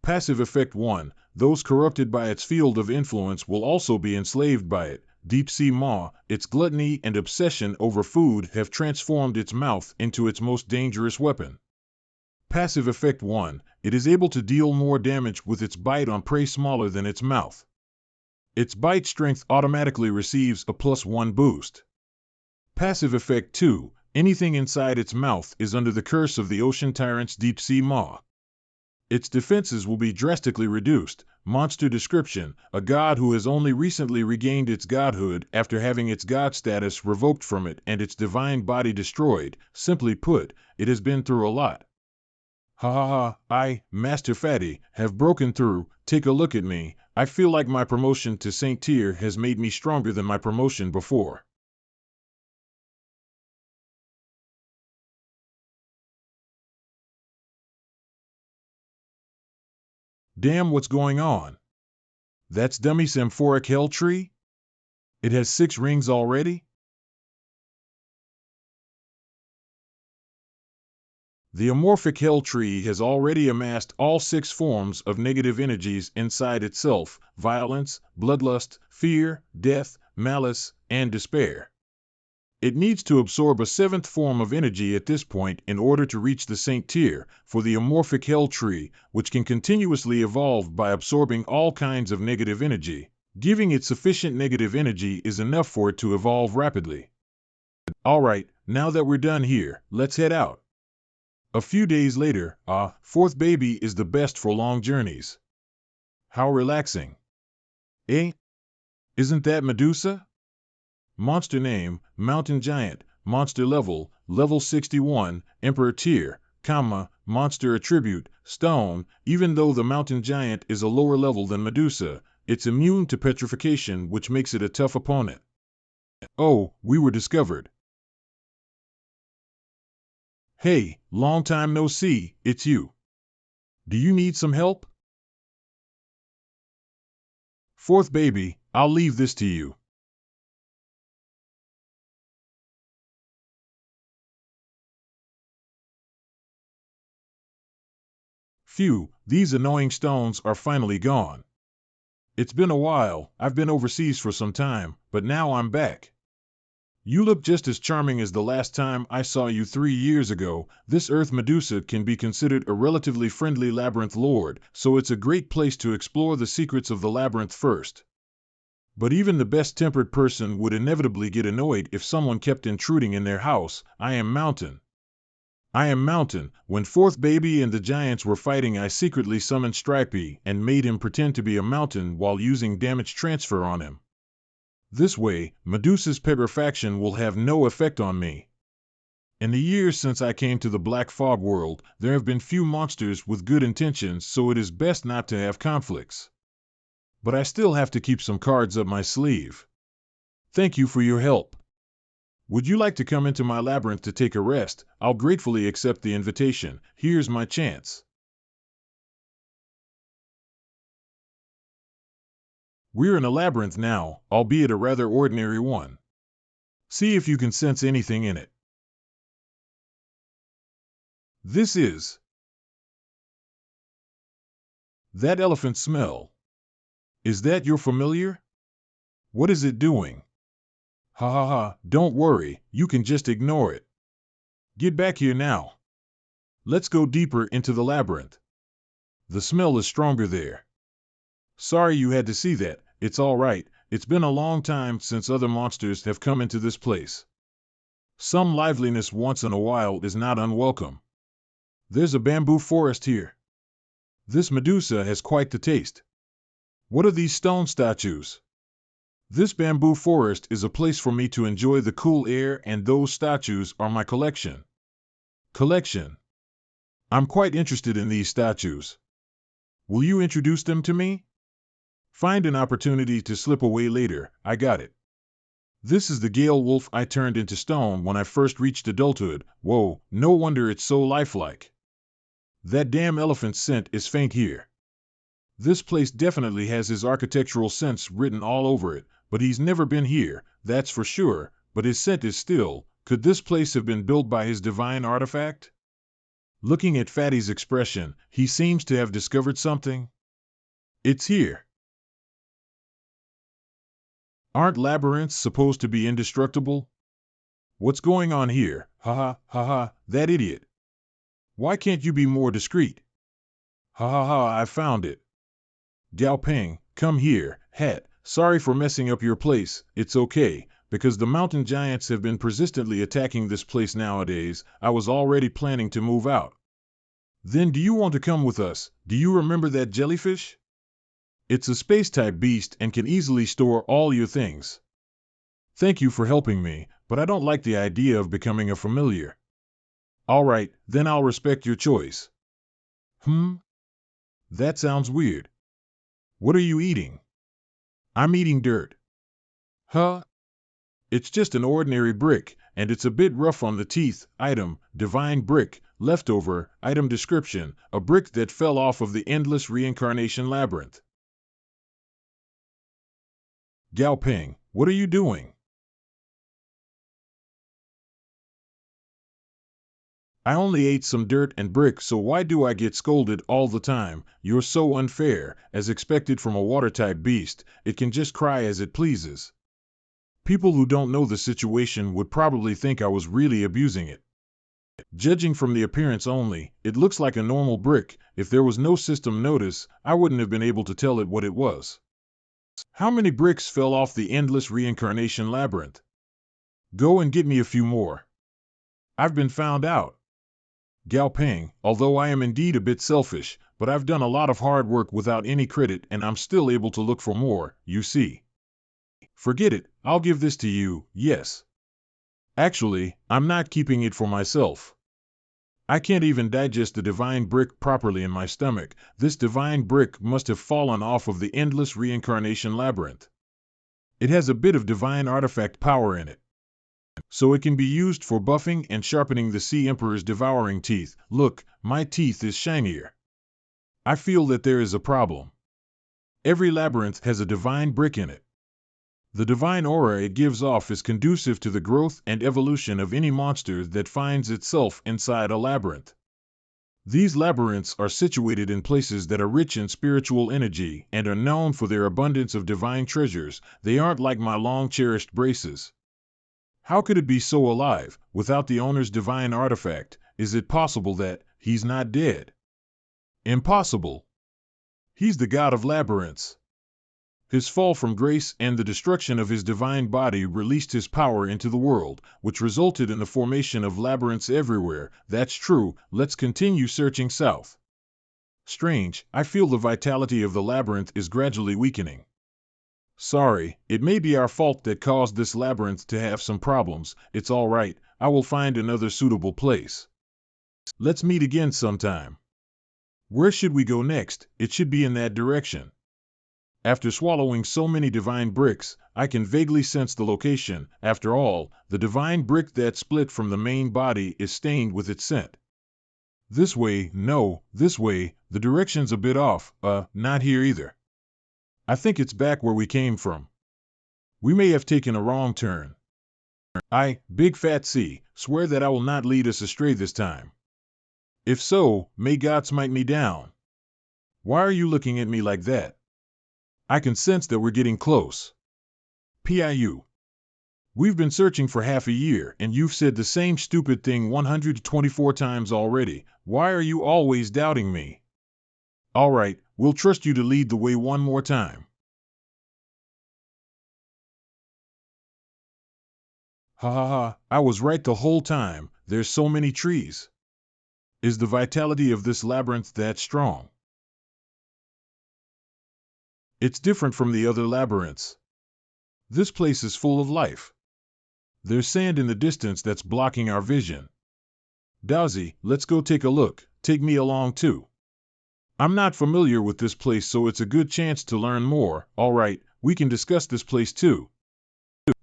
Passive effect 1. Those corrupted by its field of influence will also be enslaved by it. Deep Sea Maw, its gluttony and obsession over food have transformed its mouth into its most dangerous weapon. Passive effect 1. It is able to deal more damage with its bite on prey smaller than its mouth. Its bite strength automatically receives a +1 boost. Passive effect 2. Anything inside its mouth is under the curse of the Ocean Tyrant's Deep Sea Maw. Its defenses will be drastically reduced. Monster description, a god who has only recently regained its godhood after having its god status revoked from it and its divine body destroyed. Simply put, it has been through a lot. Ha ha ha, I, Master Fatty, have broken through. Take a look at me. I feel like my promotion to Saint tier has made me stronger than my promotion before. Damn, what's going on? That's dummy Samphoric Hell Tree? It has 6 rings already? The amorphic Hell Tree has already amassed all 6 forms of negative energies inside itself: violence, bloodlust, fear, death, malice, and despair. It needs to absorb a 7th form of energy at this point in order to reach the Saint tier. For the amorphic Hell Tree, which can continuously evolve by absorbing all kinds of negative energy, giving it sufficient negative energy is enough for it to evolve rapidly. Alright, now that we're done here, let's head out. A few days later, 4th baby is the best for long journeys. How relaxing. Eh? Isn't that Medusa? Monster name, Mountain Giant. Monster level, level 61. Emperor tier, monster attribute, stone. Even though the Mountain Giant is a lower level than Medusa, it's immune to petrification, which makes it a tough opponent. Oh, we were discovered. Hey, long time no see, it's you. Do you need some help? 4th baby, I'll leave this to you. Phew, these annoying stones are finally gone. It's been a while, I've been overseas for some time, but now I'm back. You look just as charming as the last time I saw you 3 years ago. This Earth Medusa can be considered a relatively friendly labyrinth lord, so it's a great place to explore the secrets of the labyrinth first. But even the best-tempered person would inevitably get annoyed if someone kept intruding in their house. I am Mountain. When 4th baby and the giants were fighting, I secretly summoned Stripey and made him pretend to be a mountain while using damage transfer on him. This way, Medusa's petrifaction will have no effect on me. In the years since I came to the Black Fog world, there have been few monsters with good intentions, so it is best not to have conflicts. But I still have to keep some cards up my sleeve. Thank you for your help. Would you like to come into my labyrinth to take a rest? I'll gratefully accept the invitation. Here's my chance. We're in a labyrinth now, albeit a rather ordinary one. See if you can sense anything in it. This is that elephant smell. Is that your familiar? What is it doing? Ha ha ha, don't worry, you can just ignore it. Get back here now. Let's go deeper into the labyrinth. The smell is stronger there. Sorry you had to see that. It's all right. It's been a long time since other monsters have come into this place. Some liveliness once in a while is not unwelcome. There's a bamboo forest here. This Medusa has quite the taste. What are these stone statues? This bamboo forest is a place for me to enjoy the cool air, and those statues are my collection. Collection. I'm quite interested in these statues. Will you introduce them to me? Find an opportunity to slip away later. I got it. This is the Gale wolf I turned into stone when I first reached adulthood. Whoa, no wonder it's so lifelike. That damn elephant's scent is faint here. This place definitely has his architectural sense written all over it, but he's never been here, that's for sure, but his scent is still. Could this place have been built by his divine artifact? Looking at Fatty's expression, he seems to have discovered something. It's here. Aren't labyrinths supposed to be indestructible? What's going on here? Ha ha ha ha, that idiot. Why can't you be more discreet? Ha ha ha, I found it. Gao Ping, come here, hat. Sorry for messing up your place. It's okay, because the mountain giants have been persistently attacking this place nowadays. I was already planning to move out. Then do you want to come with us? Do you remember that jellyfish? It's a space-type beast and can easily store all your things. Thank you for helping me, but I don't like the idea of becoming a familiar. All right, then I'll respect your choice. That sounds weird. What are you eating? I'm eating dirt. Huh? It's just an ordinary brick, and it's a bit rough on the teeth. Item, divine brick, leftover, item description, a brick that fell off of the endless reincarnation labyrinth. Gao Ping, what are you doing? I only ate some dirt and brick, so why do I get scolded all the time? You're so unfair. As expected from a water-type beast, it can just cry as it pleases. People who don't know the situation would probably think I was really abusing it. Judging from the appearance only, it looks like a normal brick. If there was no system notice, I wouldn't have been able to tell it what it was. How many bricks fell off the endless reincarnation labyrinth? Go and get me a few more. I've been found out. Gao Ping, although I am indeed a bit selfish, but I've done a lot of hard work without any credit, and I'm still able to look for more, you see. Forget it, I'll give this to you, yes. Actually, I'm not keeping it for myself. I can't even digest the divine brick properly in my stomach. This divine brick must have fallen off of the endless reincarnation labyrinth. It has a bit of divine artifact power in it, so it can be used for buffing and sharpening the Sea Emperor's devouring teeth. Look, my teeth is shinier. I feel that there is a problem. Every labyrinth has a divine brick in it. The divine aura it gives off is conducive to the growth and evolution of any monster that finds itself inside a labyrinth. These labyrinths are situated in places that are rich in spiritual energy and are known for their abundance of divine treasures. They aren't like my long-cherished braces. How could it be so alive, without the owner's divine artifact? Is it possible that he's not dead? Impossible. He's the god of labyrinths. His fall from grace and the destruction of his divine body released his power into the world, which resulted in the formation of labyrinths everywhere. That's true. Let's continue searching south. Strange, I feel the vitality of the labyrinth is gradually weakening. Sorry, it may be our fault that caused this labyrinth to have some problems. It's all right, I will find another suitable place. Let's meet again sometime. Where should we go next? It should be in that direction. After swallowing so many divine bricks, I can vaguely sense the location. After all, the divine brick that split from the main body is stained with its scent. This way, no, this way, the direction's a bit off, not here either. I think it's back where we came from. We may have taken a wrong turn. I, Big Fat C, swear that I will not lead us astray this time. If so, may God smite me down. Why are you looking at me like that? I can sense that we're getting close. PIU. We've been searching for half a year, and you've said the same stupid thing 124 times already. Why are you always doubting me? All right, we'll trust you to lead the way one more time. Ha ha ha, I was right the whole time. There's so many trees. Is the vitality of this labyrinth that strong? It's different from the other labyrinths. This place is full of life. There's sand in the distance that's blocking our vision. Dowsy, let's go take a look. Take me along too. I'm not familiar with this place, so it's a good chance to learn more. All right, we can discuss this place too.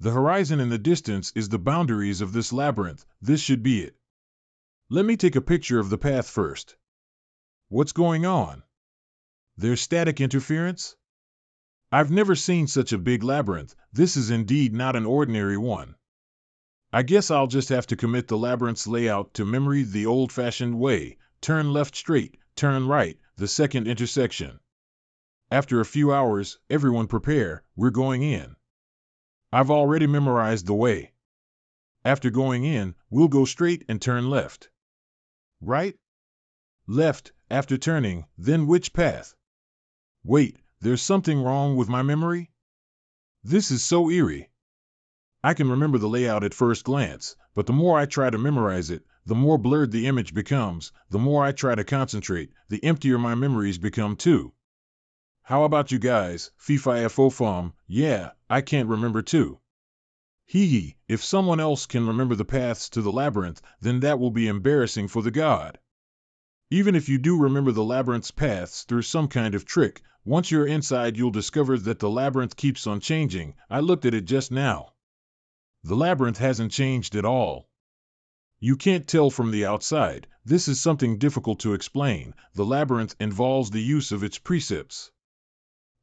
The horizon in the distance is the boundaries of this labyrinth. This should be it. Let me take a picture of the path first. What's going on? There's static interference? I've never seen such a big labyrinth. This is indeed not an ordinary one. I guess I'll just have to commit the labyrinth's layout to memory the old-fashioned way. Turn left straight, turn right, the second intersection. After a few hours, everyone prepare, we're going in. I've already memorized the way. After going in, we'll go straight and turn left. Right? Left, after turning, then which path? Wait, there's something wrong with my memory? This is so eerie. I can remember the layout at first glance, but the more I try to memorize it, the more blurred the image becomes. The more I try to concentrate, the emptier my memories become too. How about you guys? Fee-fi-fo-fum, yeah, I can't remember too. Hee, if someone else can remember the paths to the labyrinth, then that will be embarrassing for the god. Even if you do remember the labyrinth's paths through some kind of trick, once you're inside you'll discover that the labyrinth keeps on changing. I looked at it just now. The labyrinth hasn't changed at all. You can't tell from the outside. This is something difficult to explain. The labyrinth involves the use of its precepts.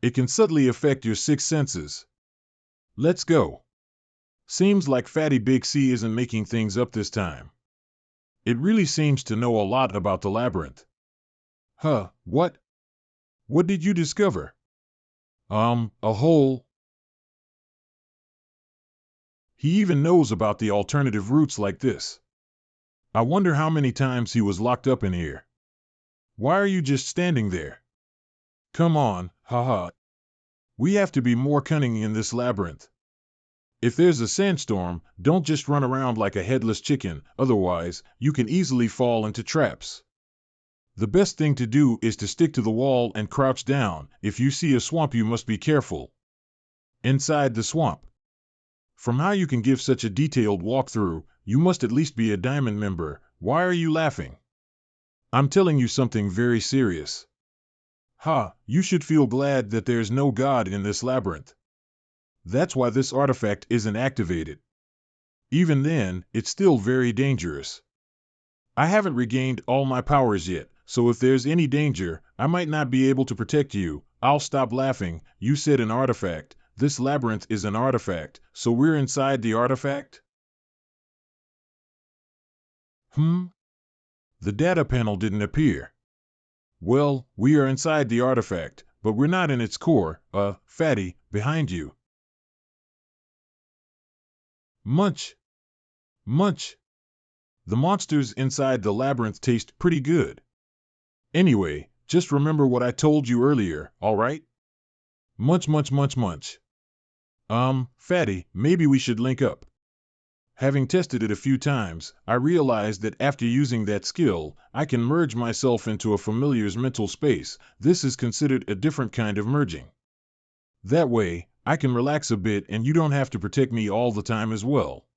It can subtly affect your six senses. Let's go. Seems like Fatty Big C isn't making things up this time. It really seems to know a lot about the labyrinth. Huh, what? What did you discover? A hole. He even knows about the alternative routes like this. I wonder how many times he was locked up in here. Why are you just standing there? Come on, haha. We have to be more cunning in this labyrinth. If there's a sandstorm, don't just run around like a headless chicken, otherwise, you can easily fall into traps. The best thing to do is to stick to the wall and crouch down. If you see a swamp, you must be careful. Inside the swamp. From how you can give such a detailed walkthrough, you must at least be a diamond member. Why are you laughing? I'm telling you something very serious. Ha, you should feel glad that there's no God in this labyrinth. That's why this artifact isn't activated. Even then, it's still very dangerous. I haven't regained all my powers yet, so if there's any danger, I might not be able to protect you. I'll stop laughing. You said an artifact. This labyrinth is an artifact, so we're inside the artifact? The data panel didn't appear. Well, we are inside the artifact, but we're not in its core. Fatty, behind you. Munch. Munch. The monsters inside the labyrinth taste pretty good. Anyway, just remember what I told you earlier, all right? Munch, munch, munch, munch. Fatty, maybe we should link up. Having tested it a few times, I realized that after using that skill, I can merge myself into a familiar's mental space. This is considered a different kind of merging. That way, I can relax a bit and you don't have to protect me all the time as well.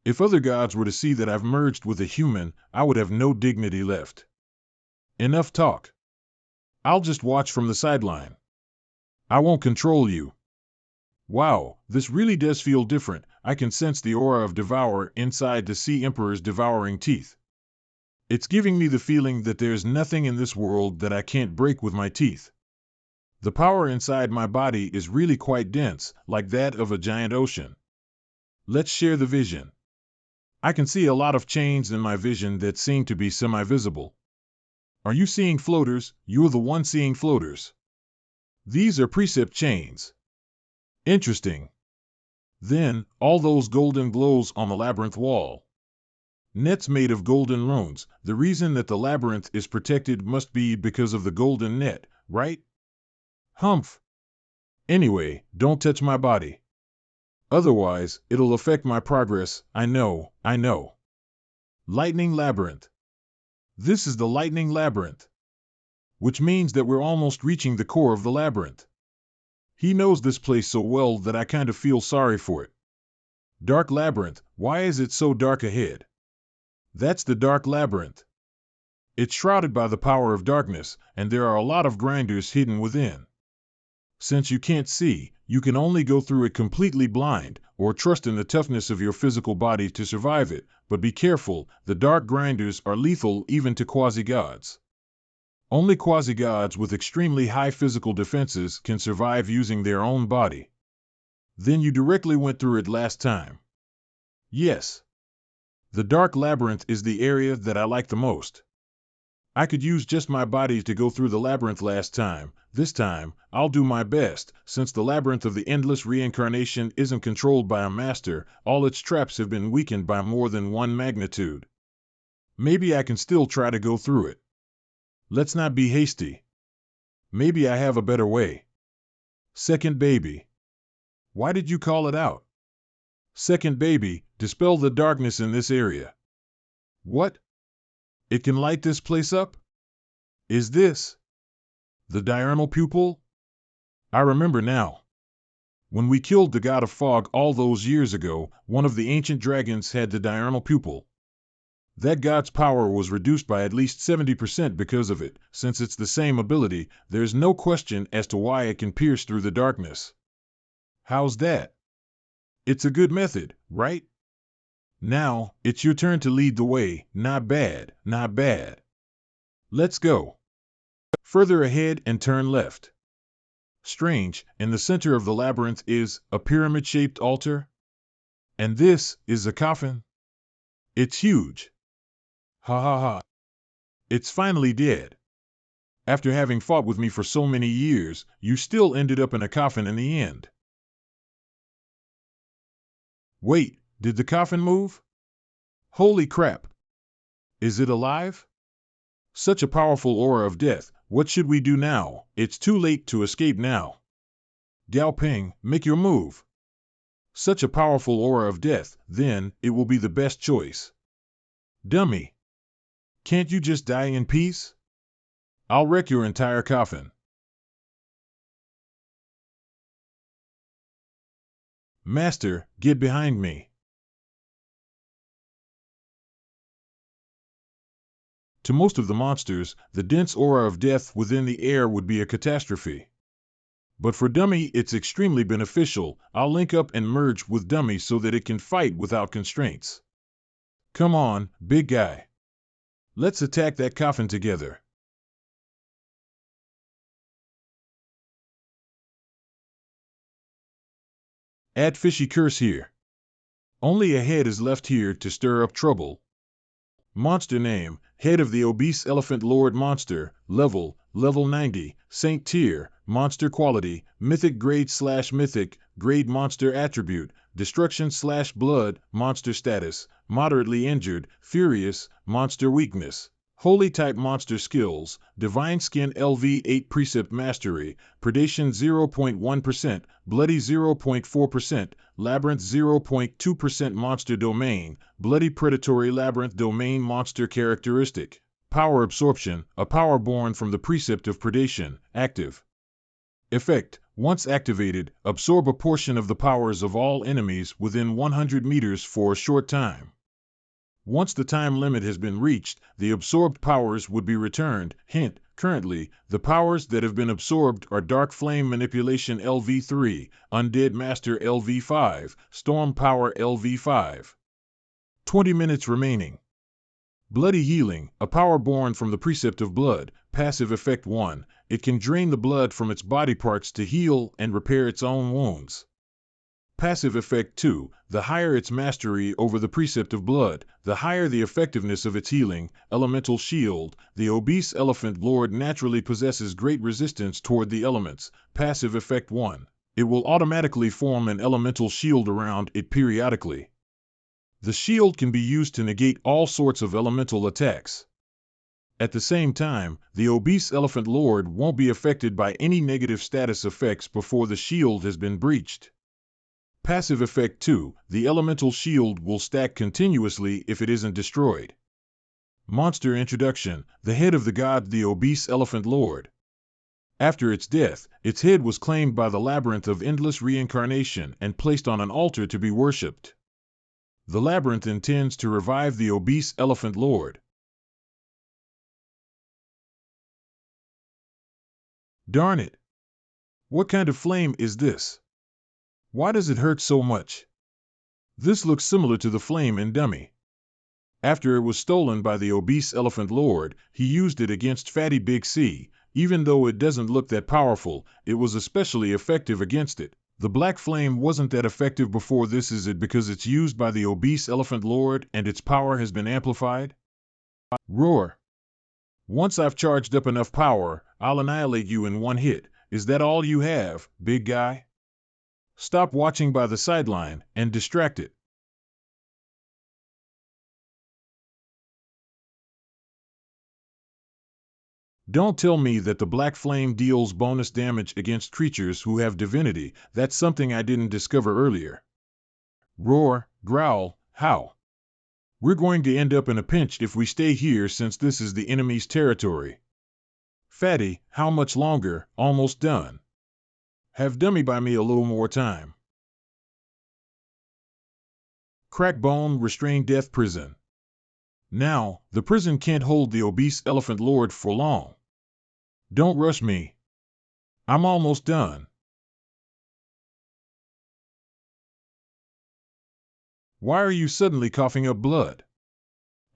If other gods were to see that I've merged with a human, I would have no dignity left. Enough talk. I'll just watch from the sideline. I won't control you. Wow, this really does feel different. I can sense the aura of Devour inside the Sea Emperor's devouring teeth. It's giving me the feeling that there's nothing in this world that I can't break with my teeth. The power inside my body is really quite dense, like that of a giant ocean. Let's share the vision. I can see a lot of chains in my vision that seem to be semi-visible. Are you seeing floaters? You're the one seeing floaters. These are precept chains. Interesting. Then, all those golden glows on the labyrinth wall. Nets made of golden runes. The reason that the labyrinth is protected must be because of the golden net, right? Humph. Anyway, don't touch my body. Otherwise, it'll affect my progress. I know. Lightning Labyrinth. This is the Lightning Labyrinth. Which means that we're almost reaching the core of the labyrinth. He knows this place so well that I kind of feel sorry for it. Dark Labyrinth. Why is it so dark ahead? That's the Dark Labyrinth. It's shrouded by the power of darkness, and there are a lot of grinders hidden within. Since you can't see, you can only go through it completely blind, or trust in the toughness of your physical body to survive it, but be careful, the dark grinders are lethal even to quasi-gods. Only quasi-gods with extremely high physical defenses can survive using their own body. Then you directly went through it last time. Yes. The Dark Labyrinth is the area that I like the most. I could use just my body to go through the labyrinth last time. This time, I'll do my best. Since the labyrinth of the endless reincarnation isn't controlled by a master, all its traps have been weakened by more than one magnitude. Maybe I can still try to go through it. Let's not be hasty. Maybe I have a better way. Second baby. Why did you call it out? Second baby, dispel the darkness in this area. What? It can light this place up? Is this the diurnal pupil? I remember now. When we killed the god of fog all those years ago, one of the ancient dragons had the diurnal pupil. That god's power was reduced by at least 70% because of it. Since it's the same ability, there's no question as to why it can pierce through the darkness. How's that? It's a good method, right? Now, it's your turn to lead the way. Not bad. Let's go. Further ahead and turn left. Strange, in the center of the labyrinth is a pyramid-shaped altar. And this is a coffin. It's huge. Ha ha ha. It's finally dead. After having fought with me for so many years, you still ended up in a coffin in the end. Wait, did the coffin move? Holy crap. Is it alive? Such a powerful aura of death. What should we do now? It's too late to escape now. Gao Ping, make your move. Such a powerful aura of death, then it will be the best choice. Dummy. Can't you just die in peace? I'll wreck your entire coffin. Master, get behind me. To most of the monsters, the dense aura of death within the air would be a catastrophe. But for Dummy, it's extremely beneficial. I'll link up and merge with Dummy so that it can fight without constraints. Come on, big guy. Let's attack that coffin together. Add fishy curse here. Only a head is left here to stir up trouble. Monster name, head of the obese elephant lord monster, level 90, Saint tier, monster quality, mythic grade/mythic, grade monster attribute, destruction/blood, monster status, moderately injured, furious, monster weakness. Holy type monster skills, Divine Skin LV 8 Precept Mastery, Predation 0.1%, Bloody 0.4%, Labyrinth 0.2% Monster Domain, Bloody Predatory Labyrinth Domain Monster Characteristic. Power Absorption, a power born from the Precept of Predation, active. Effect, once activated, absorb a portion of the powers of all enemies within 100 meters for a short time. Once the time limit has been reached, the absorbed powers would be returned. Hint, Currently, the powers that have been absorbed are Dark Flame Manipulation LV3, Undead Master LV5, Storm Power LV5. 20 minutes remaining. Bloody Healing, a power born from the precept of blood, passive effect 1. It can drain the blood from its body parts to heal and repair its own wounds. Passive effect 2. The higher its mastery over the precept of blood, the higher the effectiveness of its healing. Elemental Shield. The obese elephant lord naturally possesses great resistance toward the elements. Passive effect 1. It will automatically form an elemental shield around it periodically. The shield can be used to negate all sorts of elemental attacks. At the same time, the obese elephant lord won't be affected by any negative status effects before the shield has been breached. Passive effect 2. The elemental shield will stack continuously if it isn't destroyed. Monster Introduction. The head of the god, the obese elephant lord. After its death, its head was claimed by the labyrinth of endless reincarnation and placed on an altar to be worshipped. The labyrinth intends to revive the obese elephant lord. Darn it! What kind of flame is this? Why does it hurt so much? This looks similar to the flame in Dummy. After it was stolen by the obese elephant lord, he used it against Fatty Big C. Even though it doesn't look that powerful, it was especially effective against it. The black flame wasn't that effective before this, is it because it's used by the obese elephant lord and its power has been amplified? Roar! Once I've charged up enough power, I'll annihilate you in one hit. Is that all you have, big guy? Stop watching by the sideline and distract it. Don't tell me that the black flame deals bonus damage against creatures who have divinity. That's something I didn't discover earlier. Roar, growl, how? We're going to end up in a pinch if we stay here since this is the enemy's territory. Fatty, how much longer? Almost done. Have Dummy buy me a little more time. Crackbone restrained death prison. Now, the prison can't hold the obese elephant lord for long. Don't rush me. I'm almost done. Why are you suddenly coughing up blood?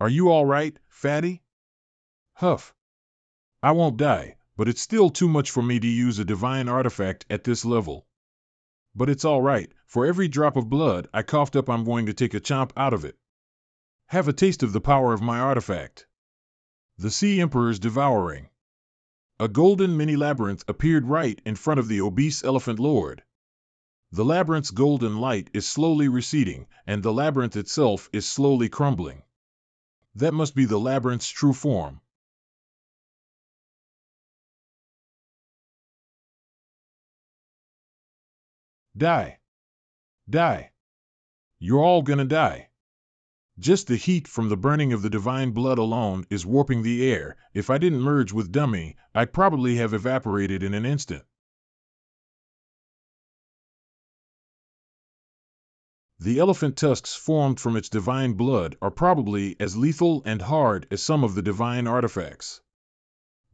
Are you all right, Fatty? Huff. I won't die, but it's still too much for me to use a divine artifact at this level. But it's all right. For every drop of blood I coughed up, I'm going to take a chomp out of it. Have a taste of the power of my artifact. The Sea Emperor's Devouring. A golden mini-labyrinth appeared right in front of the obese elephant lord. The labyrinth's golden light is slowly receding, and the labyrinth itself is slowly crumbling. That must be the labyrinth's true form. Die. Die. You're all gonna die. Just the heat from the burning of the divine blood alone is warping the air. If I didn't merge with Dummy, I'd probably have evaporated in an instant. The elephant tusks formed from its divine blood are probably as lethal and hard as some of the divine artifacts.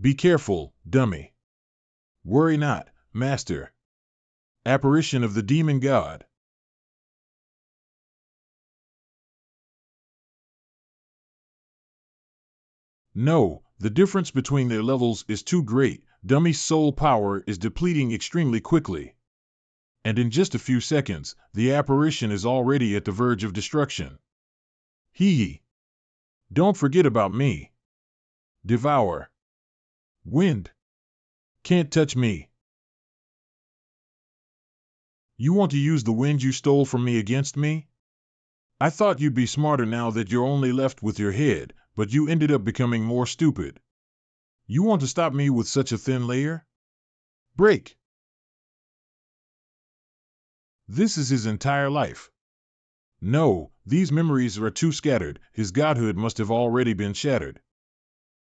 Be careful, Dummy. Worry not, Master. Apparition of the demon god. No, the difference between their levels is too great. Dummy's soul power is depleting extremely quickly. And in just a few seconds, the apparition is already at the verge of destruction. Hee. Don't forget about me. Devour. Wind. Can't touch me. You want to use the wind you stole from me against me? I thought you'd be smarter now that you're only left with your head, but you ended up becoming more stupid. You want to stop me with such a thin layer? Break. This is his entire life. No, these memories are too scattered. His godhood must have already been shattered.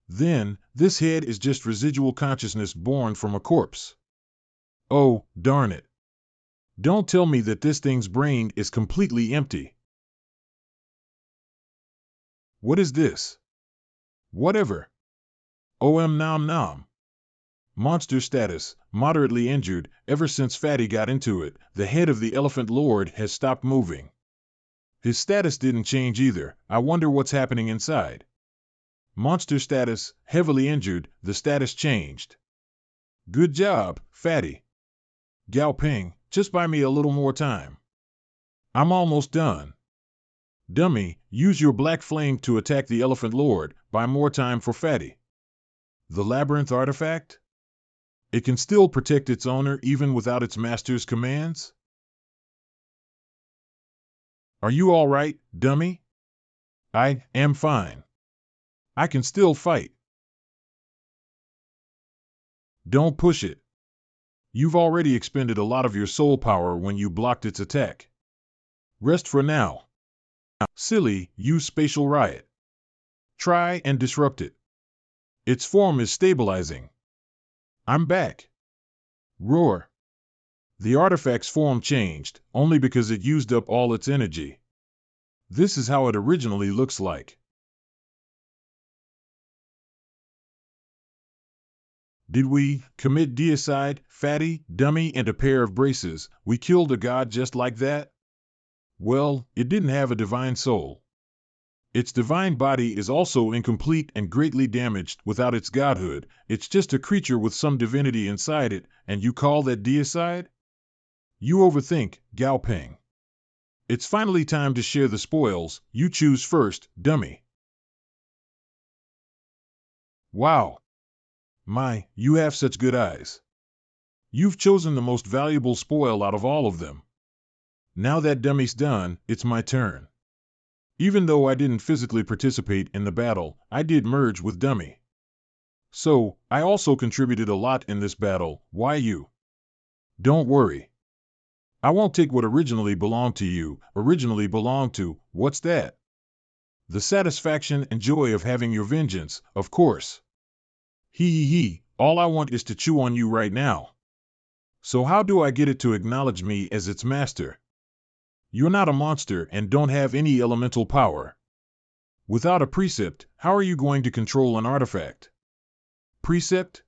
Then, this head is just residual consciousness born from a corpse. Oh, darn it. Don't tell me that this thing's brain is completely empty. What is this? Whatever. OM nom nom. Monster status, moderately injured. Ever since Fatty got into it, the head of the Elephant Lord has stopped moving. His status didn't change either. I wonder what's happening inside. Monster status, heavily injured. The status changed. Good job, Fatty. Gao Ping, just buy me a little more time. I'm almost done. Dummy, use your black flame to attack the Elephant Lord. Buy more time for Fatty. The labyrinth artifact? It can still protect its owner even without its master's commands? Are you all right, dummy? I am fine. I can still fight. Don't push it. You've already expended a lot of your soul power when you blocked its attack. Rest for now. Silly, use Spatial Riot. Try and disrupt it. Its form is stabilizing. I'm back. Roar. The artifact's form changed, only because it used up all its energy. This is how it originally looks like. Did we commit deicide, Fatty, dummy, and a pair of braces? We killed a god just like that? Well, it didn't have a divine soul. Its divine body is also incomplete and greatly damaged without its godhood. It's just a creature with some divinity inside it, and you call that deicide? You overthink, Gao Ping. It's finally time to share the spoils. You choose first, dummy. Wow. My, you have such good eyes. You've chosen the most valuable spoil out of all of them. Now that dummy's done, it's my turn. Even though I didn't physically participate in the battle, I did merge with dummy. So, I also contributed a lot in this battle. Why you? Don't worry. I won't take what originally belonged to you. Originally belonged to, what's that? The satisfaction and joy of having your vengeance, of course. Hee, all I want is to chew on you right now. So how do I get it to acknowledge me as its master? You're not a monster and don't have any elemental power. Without a precept, how are you going to control an artifact? Precept?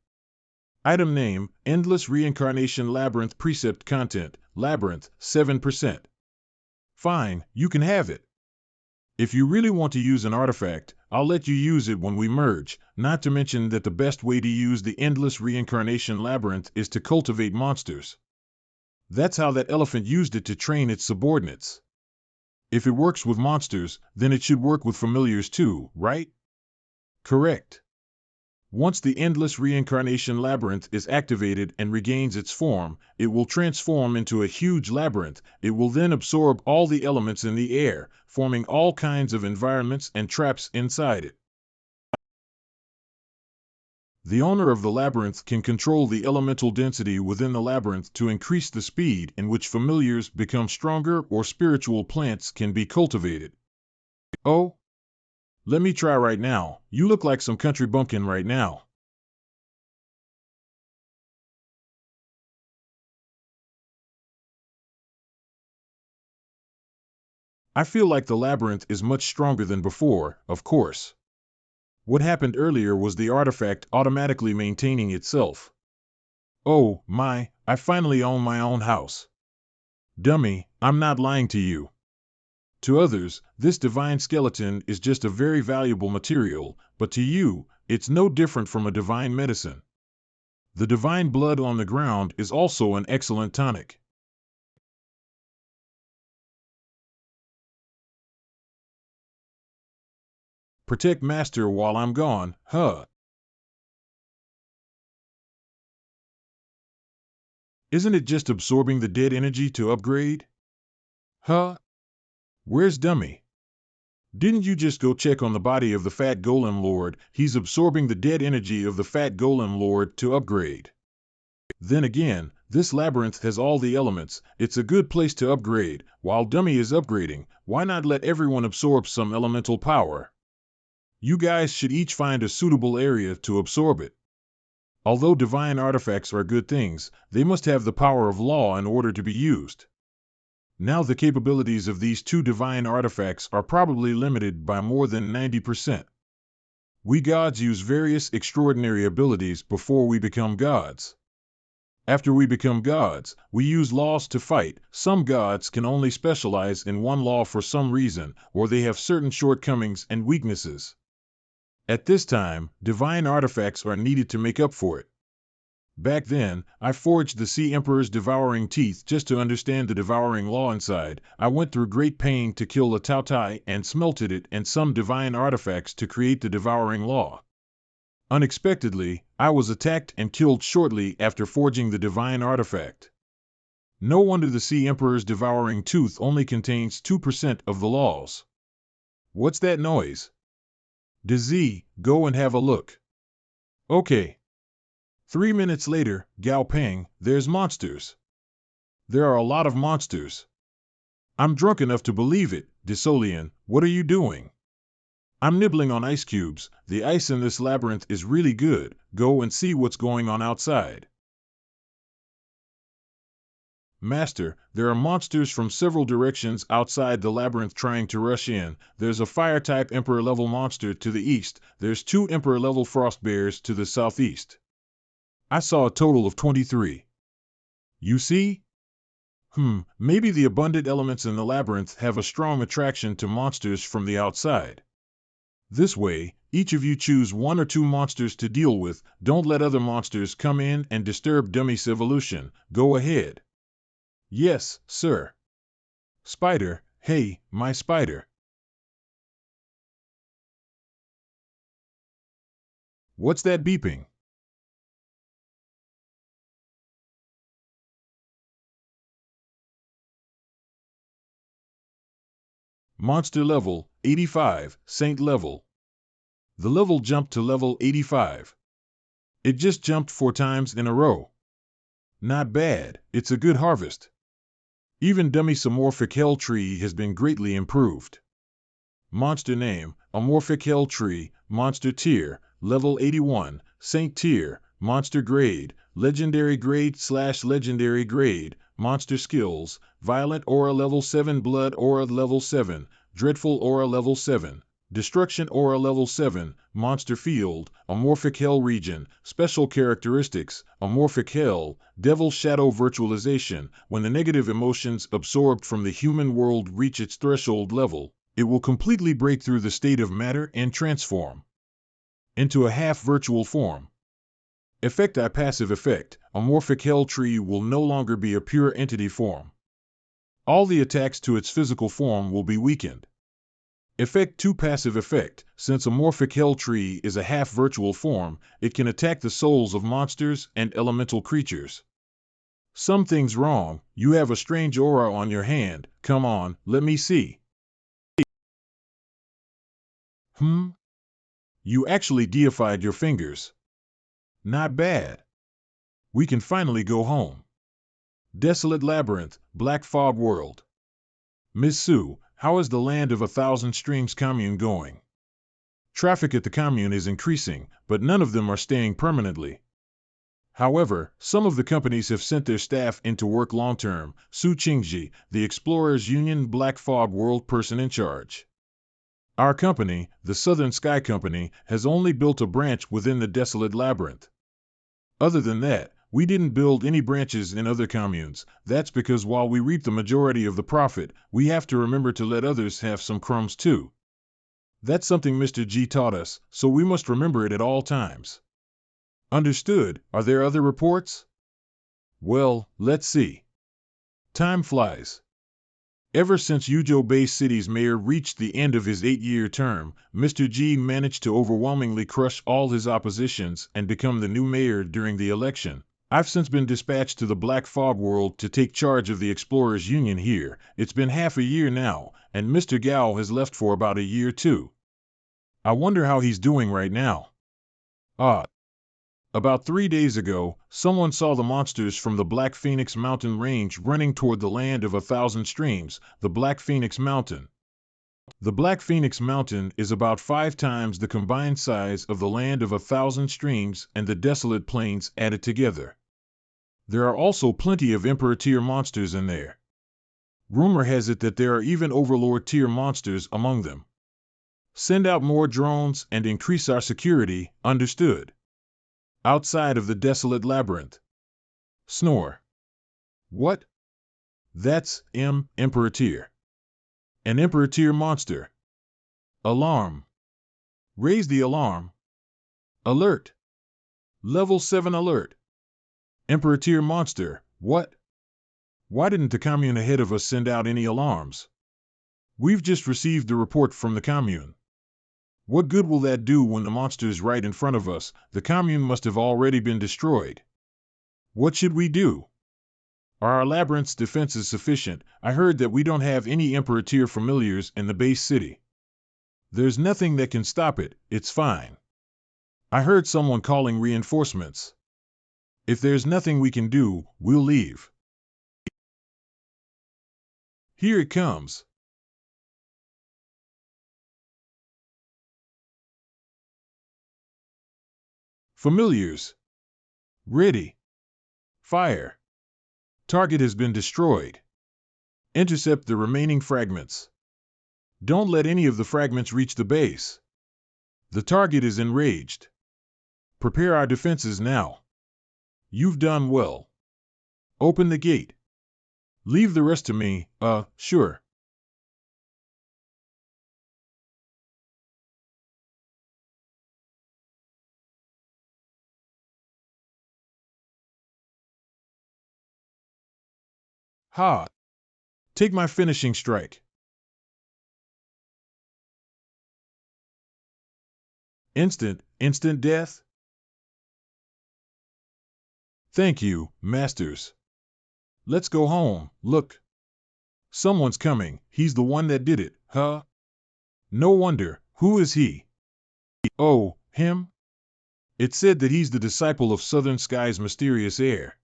Item name, Endless Reincarnation Labyrinth. Precept content, Labyrinth, 7%. Fine, you can have it. If you really want to use an artifact, I'll let you use it when we merge, not to mention that the best way to use the Endless Reincarnation Labyrinth is to cultivate monsters. That's how that elephant used it to train its subordinates. If it works with monsters, then it should work with familiars too, right? Correct. Once the Endless Reincarnation Labyrinth is activated and regains its form, it will transform into a huge labyrinth. It will then absorb all the elements in the air, forming all kinds of environments and traps inside it. The owner of the labyrinth can control the elemental density within the labyrinth to increase the speed in which familiars become stronger or spiritual plants can be cultivated. Oh? Let me try right now. You look like some country bumpkin right now. I feel like the labyrinth is much stronger than before, of course. What happened earlier was the artifact automatically maintaining itself. Oh, my, I finally own my own house. Dummy, I'm not lying to you. To others, this divine skeleton is just a very valuable material, but to you, it's no different from a divine medicine. The divine blood on the ground is also an excellent tonic. Protect Master while I'm gone, huh? Isn't it just absorbing the dead energy to upgrade? Huh? Where's Dummy? Didn't you just go check on the body of the Fat Golem Lord? He's absorbing the dead energy of the Fat Golem Lord to upgrade. Then again, this labyrinth has all the elements. It's a good place to upgrade. While Dummy is upgrading, why not let everyone absorb some elemental power? You guys should each find a suitable area to absorb it. Although divine artifacts are good things, they must have the power of law in order to be used. Now the capabilities of these two divine artifacts are probably limited by more than 90%. We gods use various extraordinary abilities before we become gods. After we become gods, we use laws to fight. Some gods can only specialize in one law for some reason, or they have certain shortcomings and weaknesses. At this time, divine artifacts are needed to make up for it. Back then, I forged the Sea Emperor's devouring teeth just to understand the devouring law inside. I went through great pain to kill the Taotai and smelted it and some divine artifacts to create the devouring law. Unexpectedly, I was attacked and killed shortly after forging the divine artifact. No wonder the Sea Emperor's devouring tooth only contains 2% of the laws. What's that noise? DZ, go and have a look. Okay. 3 minutes later, Gao Peng, there's monsters. There are a lot of monsters. I'm drunk enough to believe it. Desolian, what are you doing? I'm nibbling on ice cubes. The ice in this labyrinth is really good. Go and see what's going on outside. Master, there are monsters from several directions outside the labyrinth trying to rush in. There's a fire-type Emperor-level monster to the east. There's 2 Emperor-level frost bears to the southeast. I saw a total of 23. You see? Maybe the abundant elements in the labyrinth have a strong attraction to monsters from the outside. This way, each of you choose 1 or 2 monsters to deal with. Don't let other monsters come in and disturb Dummy's evolution. Go ahead. Yes, sir. Spider, hey, my spider. What's that beeping? Monster level, 85, Saint level. The level jumped to level 85. It just jumped 4 times in a row. Not bad, it's a good harvest. Even Dummy's amorphic hell tree has been greatly improved. Monster name, amorphic hell tree, monster tier, level 81, Saint tier, monster grade, legendary grade/legendary grade, monster skills, violent aura level 7, blood aura level 7, dreadful aura level 7, destruction aura level 7, monster field, amorphic hell region, special characteristics, amorphic hell, devil shadow virtualization. When the negative emotions absorbed from the human world reach its threshold level, it will completely break through the state of matter and transform into a half-virtual form. Effect I passive effect, amorphic hell tree will no longer be a pure entity form. All the attacks to its physical form will be weakened. Effect 2 passive effect, since amorphic hell tree is a half-virtual form, it can attack the souls of monsters and elemental creatures. Something's wrong, you have a strange aura on your hand. Come on, let me see. You actually deified your fingers. Not bad. We can finally go home. Desolate Labyrinth, Black Fog World. Miss Sue, how is the Land of 1,000 Streams commune going? Traffic at the commune is increasing, but none of them are staying permanently. However, some of the companies have sent their staff into work long-term. Su Qingji, the Explorers Union Black Fog World person in charge. Our company, the Southern Sky Company, has only built a branch within the Desolate Labyrinth. Other than that, we didn't build any branches in other communes. That's because while we reap the majority of the profit, we have to remember to let others have some crumbs too. That's something Mr. G taught us, so we must remember it at all times. Understood. Are there other reports? Well, let's see. Time flies. Ever since Yuzhou Bay City's mayor reached the end of his 8-year term, Mr. G managed to overwhelmingly crush all his oppositions and become the new mayor during the election. I've since been dispatched to the Black Fog World to take charge of the Explorers Union here. It's been half a year now, and Mr. Gao has left for about a year too. I wonder how he's doing right now. About 3 days ago, someone saw the monsters from the Black Phoenix Mountain Range running toward the Land of 1,000 Streams, the Black Phoenix Mountain. The Black Phoenix Mountain is about 5 times the combined size of the Land of 1,000 Streams and the Desolate Plains added together. There are also plenty of Emperor-tier monsters in there. Rumor has it that there are even Overlord-tier monsters among them. Send out more drones and increase our security, understood. Outside of the desolate labyrinth. Snore. What? That's Imperator. An Imperator monster. Alarm. Raise the alarm. Alert. Level 7 alert. Imperator monster, what? Why didn't the commune ahead of us send out any alarms? We've just received the report from the commune. What good will that do when the monster's right in front of us? The commune must have already been destroyed. What should we do? Are our labyrinth's defenses sufficient? I heard that we don't have any Imperator familiars in the base city. There's nothing that can stop it, it's fine. I heard someone calling reinforcements. If there's nothing we can do, we'll leave. Here it comes. Familiars. Ready. Fire. Target has been destroyed. Intercept the remaining fragments. Don't let any of the fragments reach the base. The target is enraged. Prepare our defenses now. You've done well. Open the gate. Leave the rest to me, sure. Ha! Take my finishing strike. Instant death? Thank you, masters. Let's go home, look. Someone's coming, he's the one that did it, huh? No wonder, who is he? Oh, him? It said that he's the disciple of Southern Sky's mysterious heir.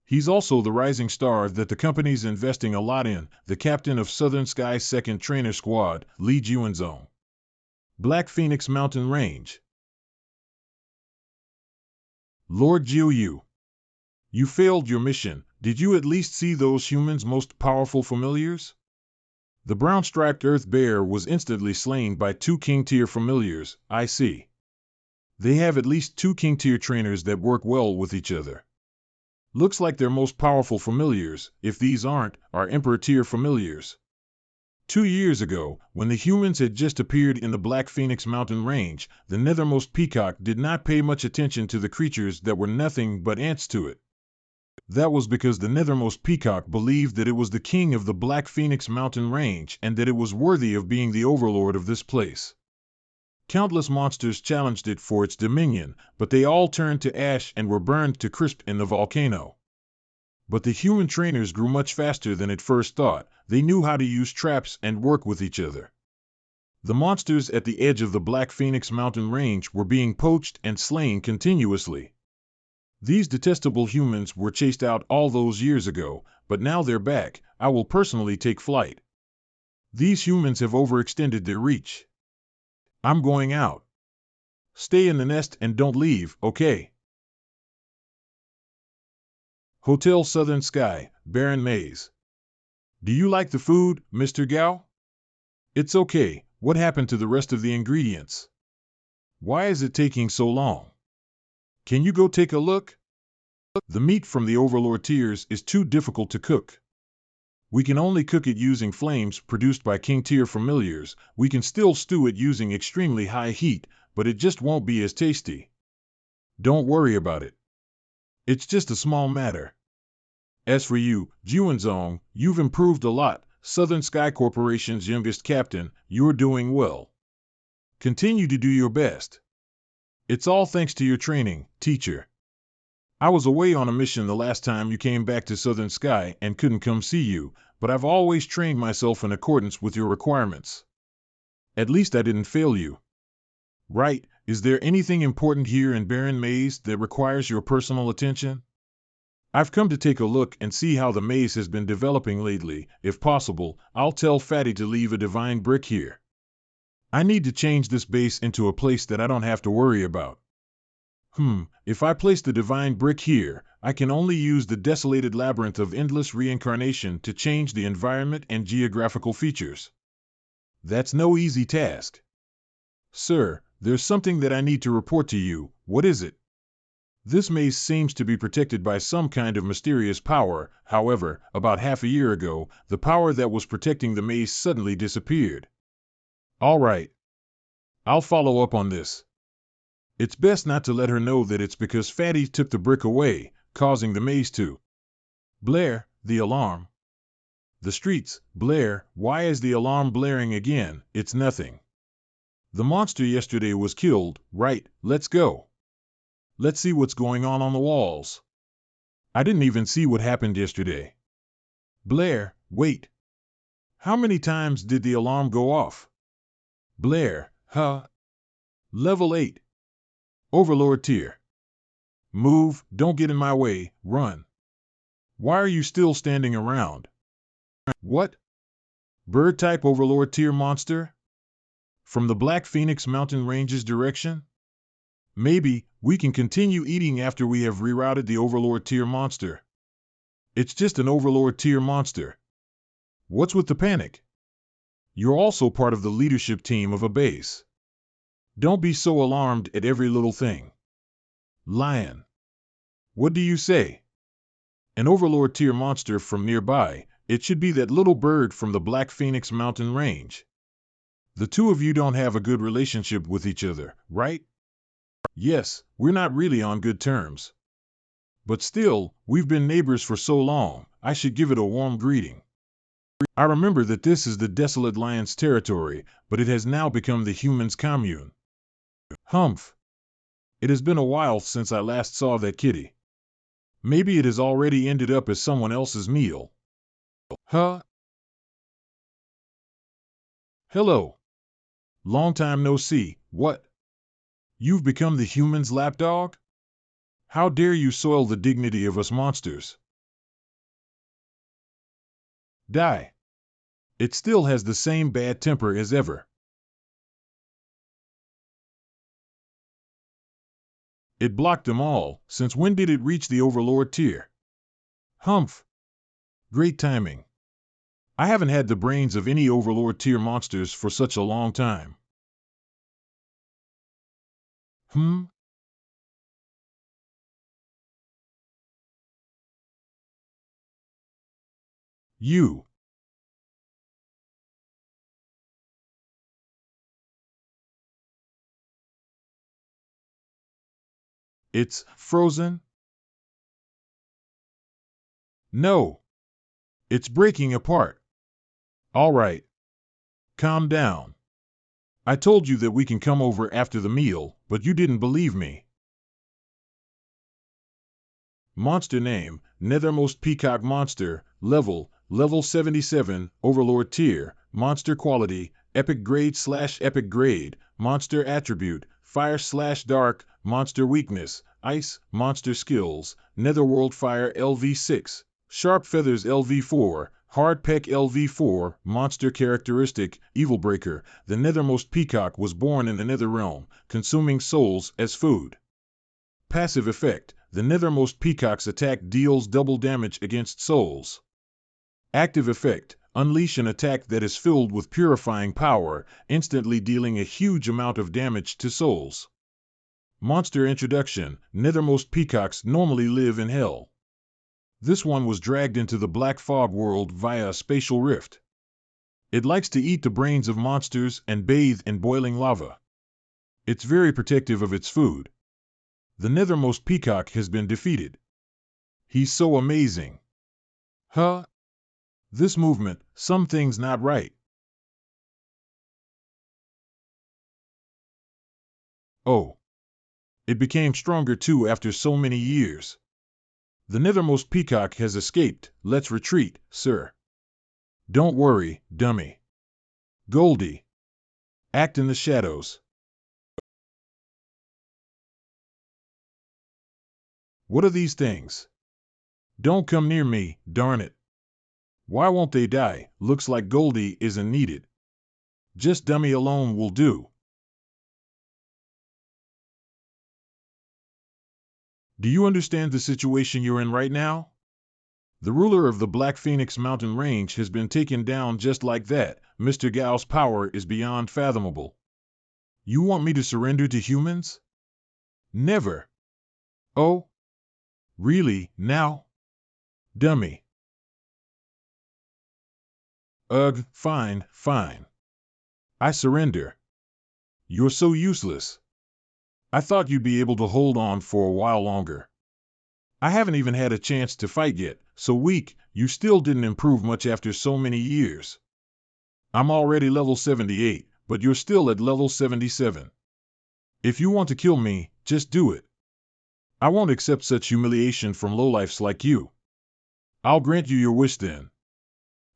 He's also the rising star that the company's investing a lot in, the captain of Southern Sky's second trainer squad, Lee Juenzong. Black Phoenix Mountain Range. Lord Jiu, you failed your mission. Did you at least see those humans' most powerful familiars? The brown-striped Earth Bear was instantly slain by 2 King-tier familiars, I see. They have at least 2 King-tier trainers that work well with each other. Looks like their most powerful familiars, if these aren't, are Emperor-tier familiars. 2 years ago, when the humans had just appeared in the Black Phoenix Mountain Range, the nethermost peacock did not pay much attention to the creatures that were nothing but ants to it. That was because the nethermost peacock believed that it was the king of the Black Phoenix Mountain Range and that it was worthy of being the overlord of this place. Countless monsters challenged it for its dominion, but they all turned to ash and were burned to crisp in the volcano. But the human trainers grew much faster than it first thought. They knew how to use traps and work with each other. The monsters at the edge of the Black Phoenix Mountain Range were being poached and slain continuously. These detestable humans were chased out all those years ago, but now they're back. I will personally take flight. These humans have overextended their reach. I'm going out. Stay in the nest and don't leave, okay? Hotel Southern Sky, Baron Maze. Do you like the food, Mr. Gao? It's okay. What happened to the rest of the ingredients? Why is it taking so long? Can you go take a look? The meat from the Overlord tiers is too difficult to cook. We can only cook it using flames produced by King tier familiars. We can still stew it using extremely high heat, but it just won't be as tasty. Don't worry about it. It's just a small matter. As for you, Juenzong, you've improved a lot. Southern Sky Corporation's youngest captain, you're doing well. Continue to do your best. It's all thanks to your training, teacher. I was away on a mission the last time you came back to Southern Sky and couldn't come see you, but I've always trained myself in accordance with your requirements. At least I didn't fail you. Right, is there anything important here in Barren Maze that requires your personal attention? I've come to take a look and see how the maze has been developing lately. If possible, I'll tell Fatty to leave a divine brick here. I need to change this base into a place that I don't have to worry about. If I place the divine brick here, I can only use the desolated labyrinth of endless reincarnation to change the environment and geographical features. That's no easy task. Sir, there's something that I need to report to you. What is it? This maze seems to be protected by some kind of mysterious power. However, about half a year ago, the power that was protecting the maze suddenly disappeared. All right. I'll follow up on this. It's best not to let her know that it's because Fatty took the brick away, causing the maze to blare, the alarm. The streets, Blair, why is the alarm blaring again? It's nothing. The monster yesterday was killed, right? Let's go. Let's see what's going on the walls. I didn't even see what happened yesterday. Blair, wait. How many times did the alarm go off? Blair, huh? Level 8. Overlord tier. Move, don't get in my way, run. Why are you still standing around? What? Bird-type Overlord tier monster? From the Black Phoenix Mountain Ranges direction? Maybe we can continue eating after we have rerouted the Overlord tier monster. It's just an Overlord tier monster. What's with the panic? You're also part of the leadership team of a base. Don't be so alarmed at every little thing. Lion. What do you say? An Overlord tier monster from nearby. It should be that little bird from the Black Phoenix Mountain Range. The two of you don't have a good relationship with each other, right? Yes, we're not really on good terms. But still, we've been neighbors for so long, I should give it a warm greeting. I remember that this is the Desolate Lion's territory, but it has now become the humans' commune. Humph. It has been a while since I last saw that kitty. Maybe it has already ended up as someone else's meal. Huh? Hello. Long time no see, what? You've become the humans' lapdog? How dare you soil the dignity of us monsters? Die. It still has the same bad temper as ever. It blocked them all. Since when did it reach the Overlord tier? Humph. Great timing. I haven't had the brains of any Overlord tier monsters for such a long time. You. It's frozen? No. It's breaking apart. All right. Calm down. I told you that we can come over after the meal, but you didn't believe me. Monster name, Nethermost Peacock Monster, level 77, Overlord tier, monster quality, epic grade/epic grade, monster attribute, fire/dark, monster weakness, ice, monster skills, Netherworld Fire LV6, Sharp Feathers LV4, Hard Peck LV4, monster characteristic, Evilbreaker. The Nethermost Peacock was born in the Netherrealm, consuming souls as food. Passive effect, the Nethermost Peacock's attack deals double damage against souls. Active effect, unleash an attack that is filled with purifying power, instantly dealing a huge amount of damage to souls. Monster introduction, Nethermost Peacocks normally live in hell. This one was dragged into the Black Fog world via a spatial rift. It likes to eat the brains of monsters and bathe in boiling lava. It's very protective of its food. The Nethermost Peacock has been defeated. He's so amazing. Huh? This movement, some things not right. Oh. It became stronger too after so many years. The Nethermost Peacock has escaped. Let's retreat, sir. Don't worry, dummy. Goldie. Act in the shadows. What are these things? Don't come near me, darn it. Why won't they die? Looks like Goldie isn't needed. Just dummy alone will do. Do you understand the situation you're in right now? The ruler of the Black Phoenix Mountain Range has been taken down just like that. Mr. Gao's power is beyond fathomable. You want me to surrender to humans? Never. Oh? Really, now? Dummy. Ugh, fine, fine. I surrender. You're so useless. I thought you'd be able to hold on for a while longer. I haven't even had a chance to fight yet, so weak, you still didn't improve much after so many years. I'm already level 78, but you're still at level 77. If you want to kill me, just do it. I won't accept such humiliation from lowlifes like you. I'll grant you your wish then.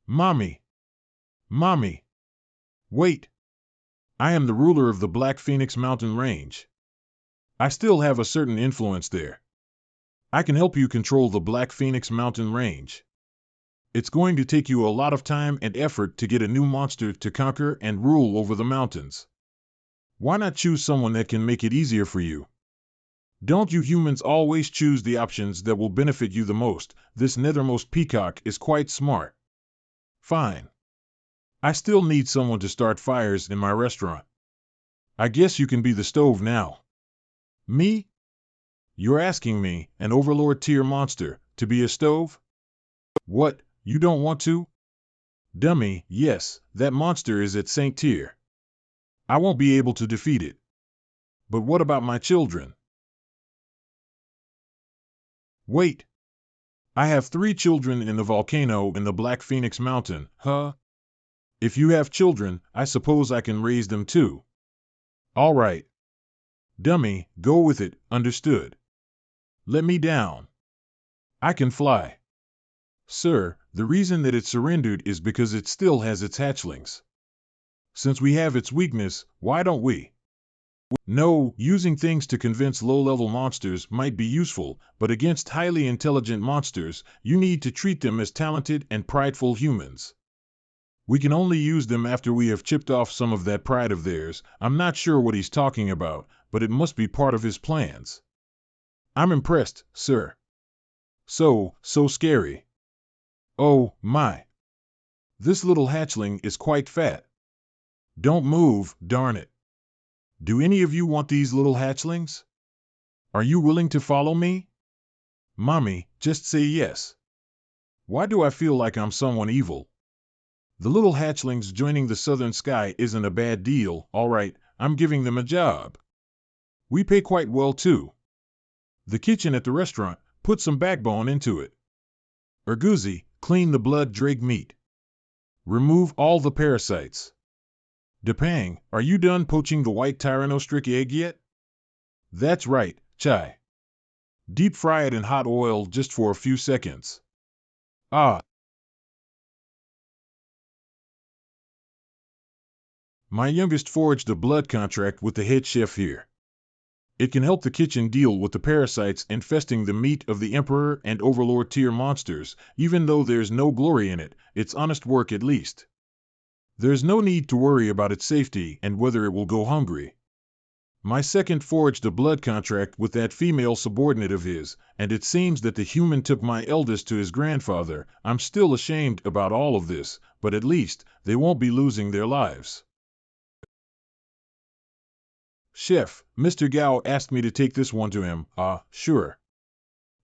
Mommy. Mommy. Wait. I am the ruler of the Black Phoenix Mountain Range. I still have a certain influence there. I can help you control the Black Phoenix Mountain Range. It's going to take you a lot of time and effort to get a new monster to conquer and rule over the mountains. Why not choose someone that can make it easier for you? Don't you humans always choose the options that will benefit you the most? This nethermost peacock is quite smart. Fine. I still need someone to start fires in my restaurant. I guess you can be the stove now. Me? You're asking me, an overlord tier monster, to be a stove? What, you don't want to? Dummy, yes, that monster is at Saint tier. I won't be able to defeat it. But what about my children? Wait. I have 3 children in the volcano in the Black Phoenix Mountain, huh? If you have children, I suppose I can raise them too. All right. Dummy, go with it, understood. Let me down. I can fly. Sir, the reason that it surrendered is because it still has its hatchlings. Since we have its weakness, why don't we? No, using things to convince low-level monsters might be useful, but against highly intelligent monsters, you need to treat them as talented and prideful humans. We can only use them after we have chipped off some of that pride of theirs. I'm not sure what he's talking about, but it must be part of his plans. I'm impressed, sir. So scary. Oh, my. This little hatchling is quite fat. Don't move, darn it. Do any of you want these little hatchlings? Are you willing to follow me? Mommy, just say yes. Why do I feel like I'm someone evil? The little hatchlings joining the southern sky isn't a bad deal, all right, I'm giving them a job. We pay quite well too. The kitchen at the restaurant, put some backbone into it. Erguzi, clean the blood drake meat. Remove all the parasites. Depang, are you done poaching the white Tyrannostric egg yet? That's right, Chai. Deep fry it in hot oil just for a few seconds. Ah. My youngest forged a blood contract with the head chef here. It can help the kitchen deal with the parasites infesting the meat of the Emperor and Overlord tier monsters, even though there's no glory in it, it's honest work at least. There's no need to worry about its safety and whether it will go hungry. My second forged a blood contract with that female subordinate of his, and it seems that the human took my eldest to his grandfather. I'm still ashamed about all of this, but at least they won't be losing their lives. Chef, Mr. Gao asked me to take this one to him. Sure.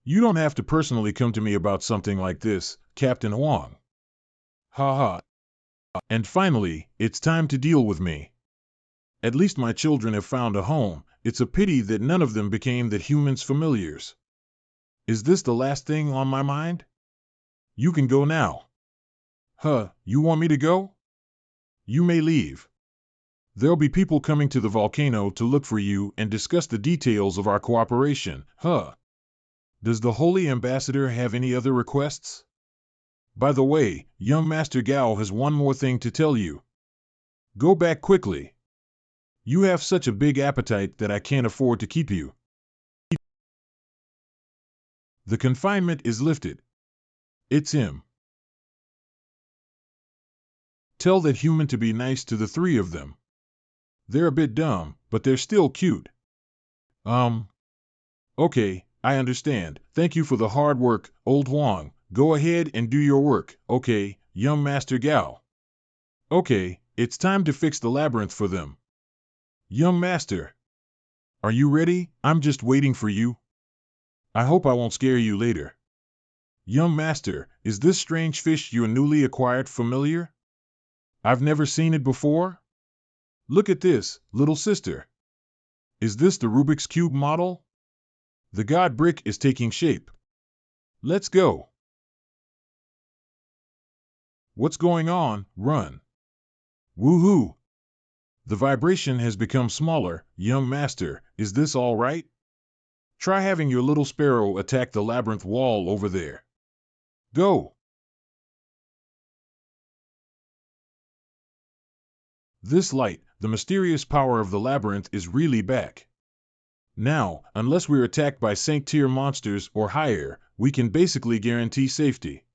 You don't have to personally come to me about something like this, Captain Huang. Ha ha. And finally, it's time to deal with me. At least my children have found a home. It's a pity that none of them became the humans' familiars. Is this the last thing on my mind? You can go now. Huh, you want me to go? You may leave. There'll be people coming to the volcano to look for you and discuss the details of our cooperation. Huh. Does the Holy Ambassador have any other requests? By the way, young Master Gao has one more thing to tell you. Go back quickly. You have such a big appetite that I can't afford to keep you. The confinement is lifted. It's him. Tell that human to be nice to the 3 of them. They're a bit dumb, but they're still cute. Okay, I understand. Thank you for the hard work, old Huang. Go ahead and do your work, okay, young Master Gao. Okay, it's time to fix the labyrinth for them. Young master, are you ready? I'm just waiting for you. I hope I won't scare you later. Young master, is this strange fish you newly acquired familiar? I've never seen it before. Look at this, little sister. Is this the Rubik's Cube model? The God brick is taking shape. Let's go. What's going on? Run. Woohoo! The vibration has become smaller. Young master, is this all right? Try having your little sparrow attack the labyrinth wall over there. Go! This light, the mysterious power of the labyrinth, is really back. Now, unless we're attacked by Saint-tier monsters or higher, we can basically guarantee safety.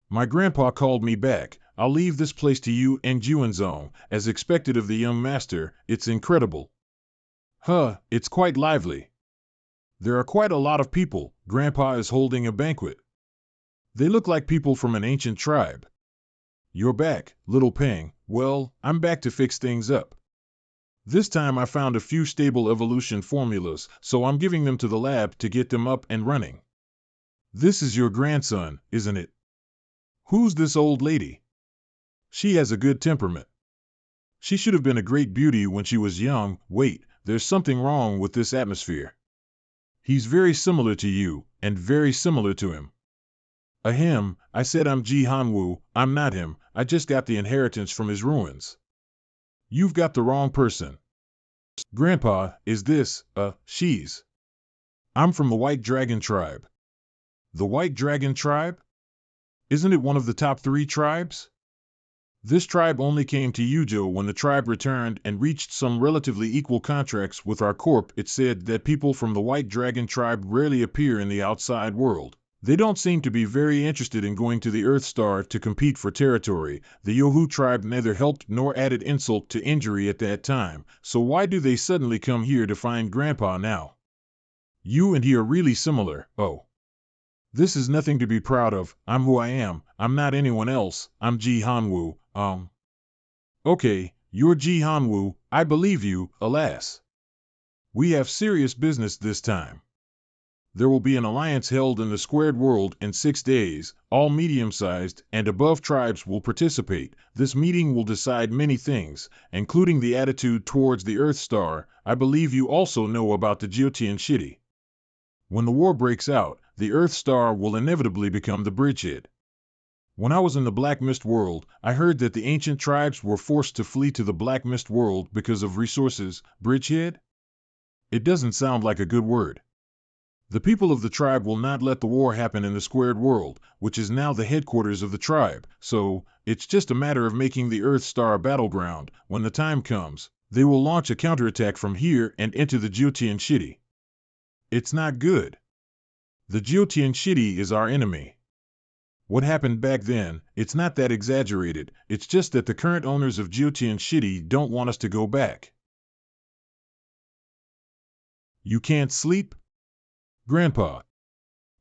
My grandpa called me back. I'll leave this place to you and Yuanzong, as expected of the young master. It's incredible. It's quite lively. There are quite a lot of people. Grandpa is holding a banquet. They look like people from an ancient tribe. You're back, little Peng. Well, I'm back to fix things up. This time I found a few stable evolution formulas, so I'm giving them to the lab to get them up and running. This is your grandson, isn't it? Who's this old lady? She has a good temperament. She should have been a great beauty when she was young. Wait, there's something wrong with this atmosphere. He's very similar to you, and very similar to him. Ahem, I said I'm Ji Hanwoo. I'm not him. I just got the inheritance from his ruins. You've got the wrong person. Grandpa, is this, she's? I'm from the White Dragon tribe. The White Dragon tribe? Isn't it one of the top 3 tribes? This tribe only came to Yujo when the tribe returned and reached some relatively equal contracts with our corp. It said that people from the White Dragon tribe rarely appear in the outside world. They don't seem to be very interested in going to the Earth Star to compete for territory. The Yohu tribe neither helped nor added insult to injury at that time, so why do they suddenly come here to find Grandpa now? You and he are really similar. Oh. This is nothing to be proud of. I'm who I am. I'm not anyone else. I'm Ji Hanwoo. Okay, you're Ji Hanwoo. I believe you, alas. We have serious business this time. There will be an alliance held in the squared world in 6 days. All medium-sized and above tribes will participate. This meeting will decide many things, including the attitude towards the Earth Star. I believe you also know about the Jiotian Shitty. When the war breaks out, the Earth Star will inevitably become the bridgehead. When I was in the Black Mist world, I heard that the ancient tribes were forced to flee to the Black Mist world because of resources. Bridgehead? It doesn't sound like a good word. The people of the tribe will not let the war happen in the squared world, which is now the headquarters of the tribe, so it's just a matter of making the Earth Star a battleground. When the time comes, they will launch a counterattack from here and into the Jiotian Shitty. It's not good. The Jiotian Shitty is our enemy. What happened back then, it's not that exaggerated. It's just that the current owners of Jiotian Shitty don't want us to go back. You can't sleep? Grandpa.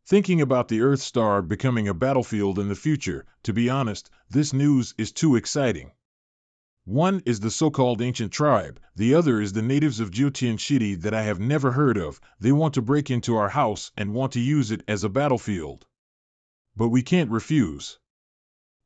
Thinking about the Earth Star becoming a battlefield in the future, to be honest, this news is too exciting. One is the so-called ancient tribe, the other is the natives of Jiotian Shitty that I have never heard of. They want to break into our house and want to use it as a battlefield. But we can't refuse.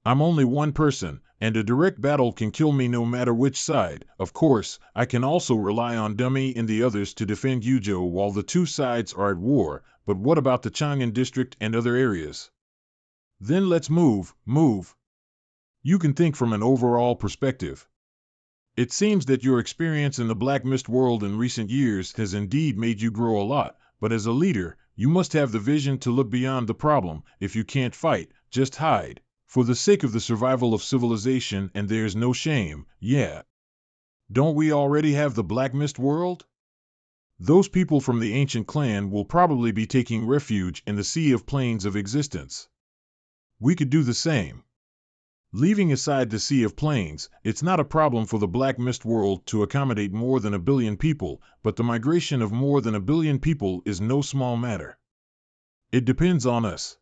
I'm only one person, and a direct battle can kill me no matter which side. Of course, I can also rely on Dummy and the others to defend Yujo while the 2 sides are at war, but what about the Chang'an district and other areas? Then let's move. You can think from an overall perspective. It seems that your experience in the Black Mist world in recent years has indeed made you grow a lot, but as a leader, you must have the vision to look beyond the problem. If you can't fight, just hide. For the sake of the survival of civilization, and there's no shame, yeah. Don't we already have the Black Mist world? Those people from the ancient clan will probably be taking refuge in the Sea of Plains of existence. We could do the same. Leaving aside the Sea of Plains, it's not a problem for the Black Mist world to accommodate more than 1 billion people, but the migration of more than 1 billion people is no small matter. It depends on us.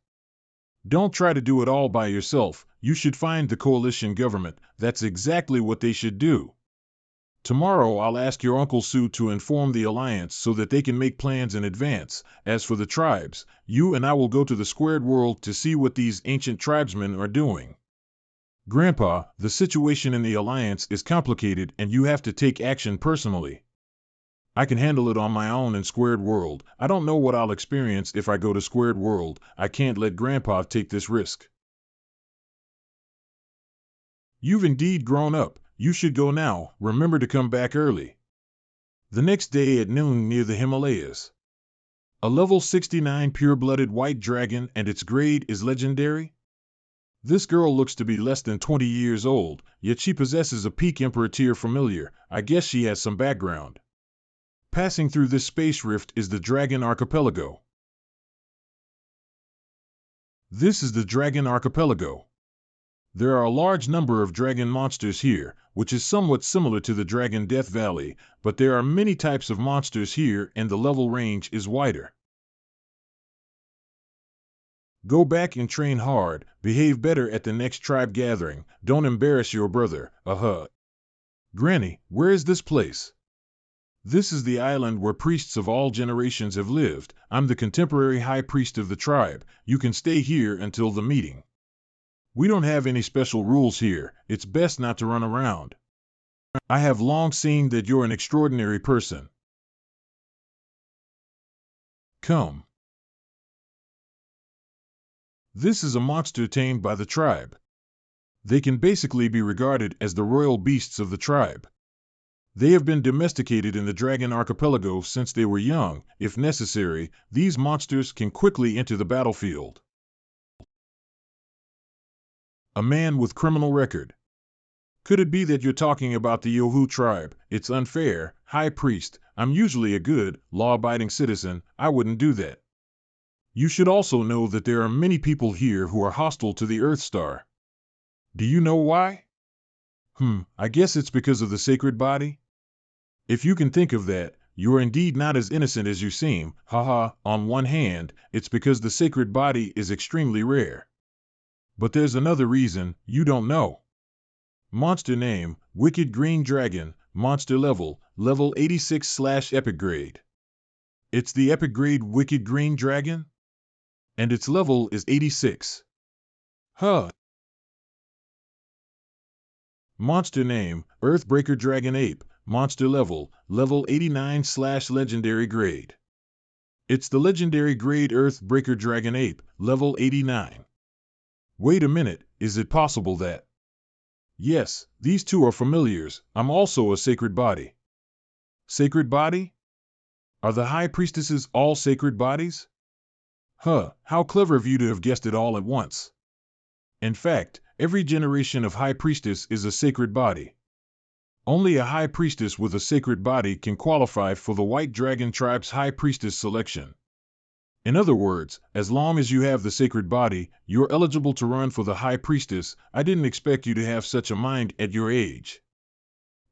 Don't try to do it all by yourself. You should find the coalition government. That's exactly what they should do. Tomorrow I'll ask your Uncle Sue to inform the Alliance so that they can make plans in advance. As for the tribes, you and I will go to the squared world to see what these ancient tribesmen are doing. Grandpa, the situation in the Alliance is complicated and you have to take action personally. I can handle it on my own in squared world. I don't know what I'll experience if I go to squared world. I can't let Grandpa take this risk. You've indeed grown up. You should go now. Remember to come back early. The next day at noon near the Himalayas. A level 69 pure-blooded white dragon, and its grade is legendary? This girl looks to be less than 20 years old, yet she possesses a peak Emperor tier familiar. I guess she has some background. Passing through this space rift is the Dragon Archipelago. This is the Dragon Archipelago. There are a large number of dragon monsters here, which is somewhat similar to the Dragon Death Valley, but there are many types of monsters here and the level range is wider. Go back and train hard, behave better at the next tribe gathering, don't embarrass your brother, Granny, where is this place? This is the island where priests of all generations have lived. I'm the contemporary high priest of the tribe. You can stay here until the meeting. We don't have any special rules here. It's best not to run around. I have long seen that you're an extraordinary person. Come. This is a monster tamed by the tribe. They can basically be regarded as the royal beasts of the tribe. They have been domesticated in the Dragon Archipelago since they were young. If necessary, these monsters can quickly enter the battlefield. A man with criminal record. Could it be that you're talking about the Yohu tribe? It's unfair, High Priest. I'm usually a good, law-abiding citizen. I wouldn't do that. You should also know that there are many people here who are hostile to the Earth Star. Do you know why? I guess it's because of the sacred body? If you can think of that, you are indeed not as innocent as you seem. On one hand, it's because the sacred body is extremely rare. But there's another reason you don't know. Monster name, Wicked Green Dragon, monster level 86/epic grade. It's the epic grade Wicked Green Dragon? And its level is 86. Monster name, Earthbreaker Dragon Ape, monster level 89/legendary grade. It's the legendary grade Earthbreaker Dragon Ape, level 89. Wait a minute, is it possible that? Yes, these two are familiars. I'm also a sacred body. Sacred body? Are the high priestesses all sacred bodies? How clever of you to have guessed it all at once. In fact, every generation of high priestess is a sacred body. Only a high priestess with a sacred body can qualify for the White Dragon Tribe's high priestess selection. In other words, as long as you have the sacred body, you're eligible to run for the high priestess. I didn't expect you to have such a mind at your age.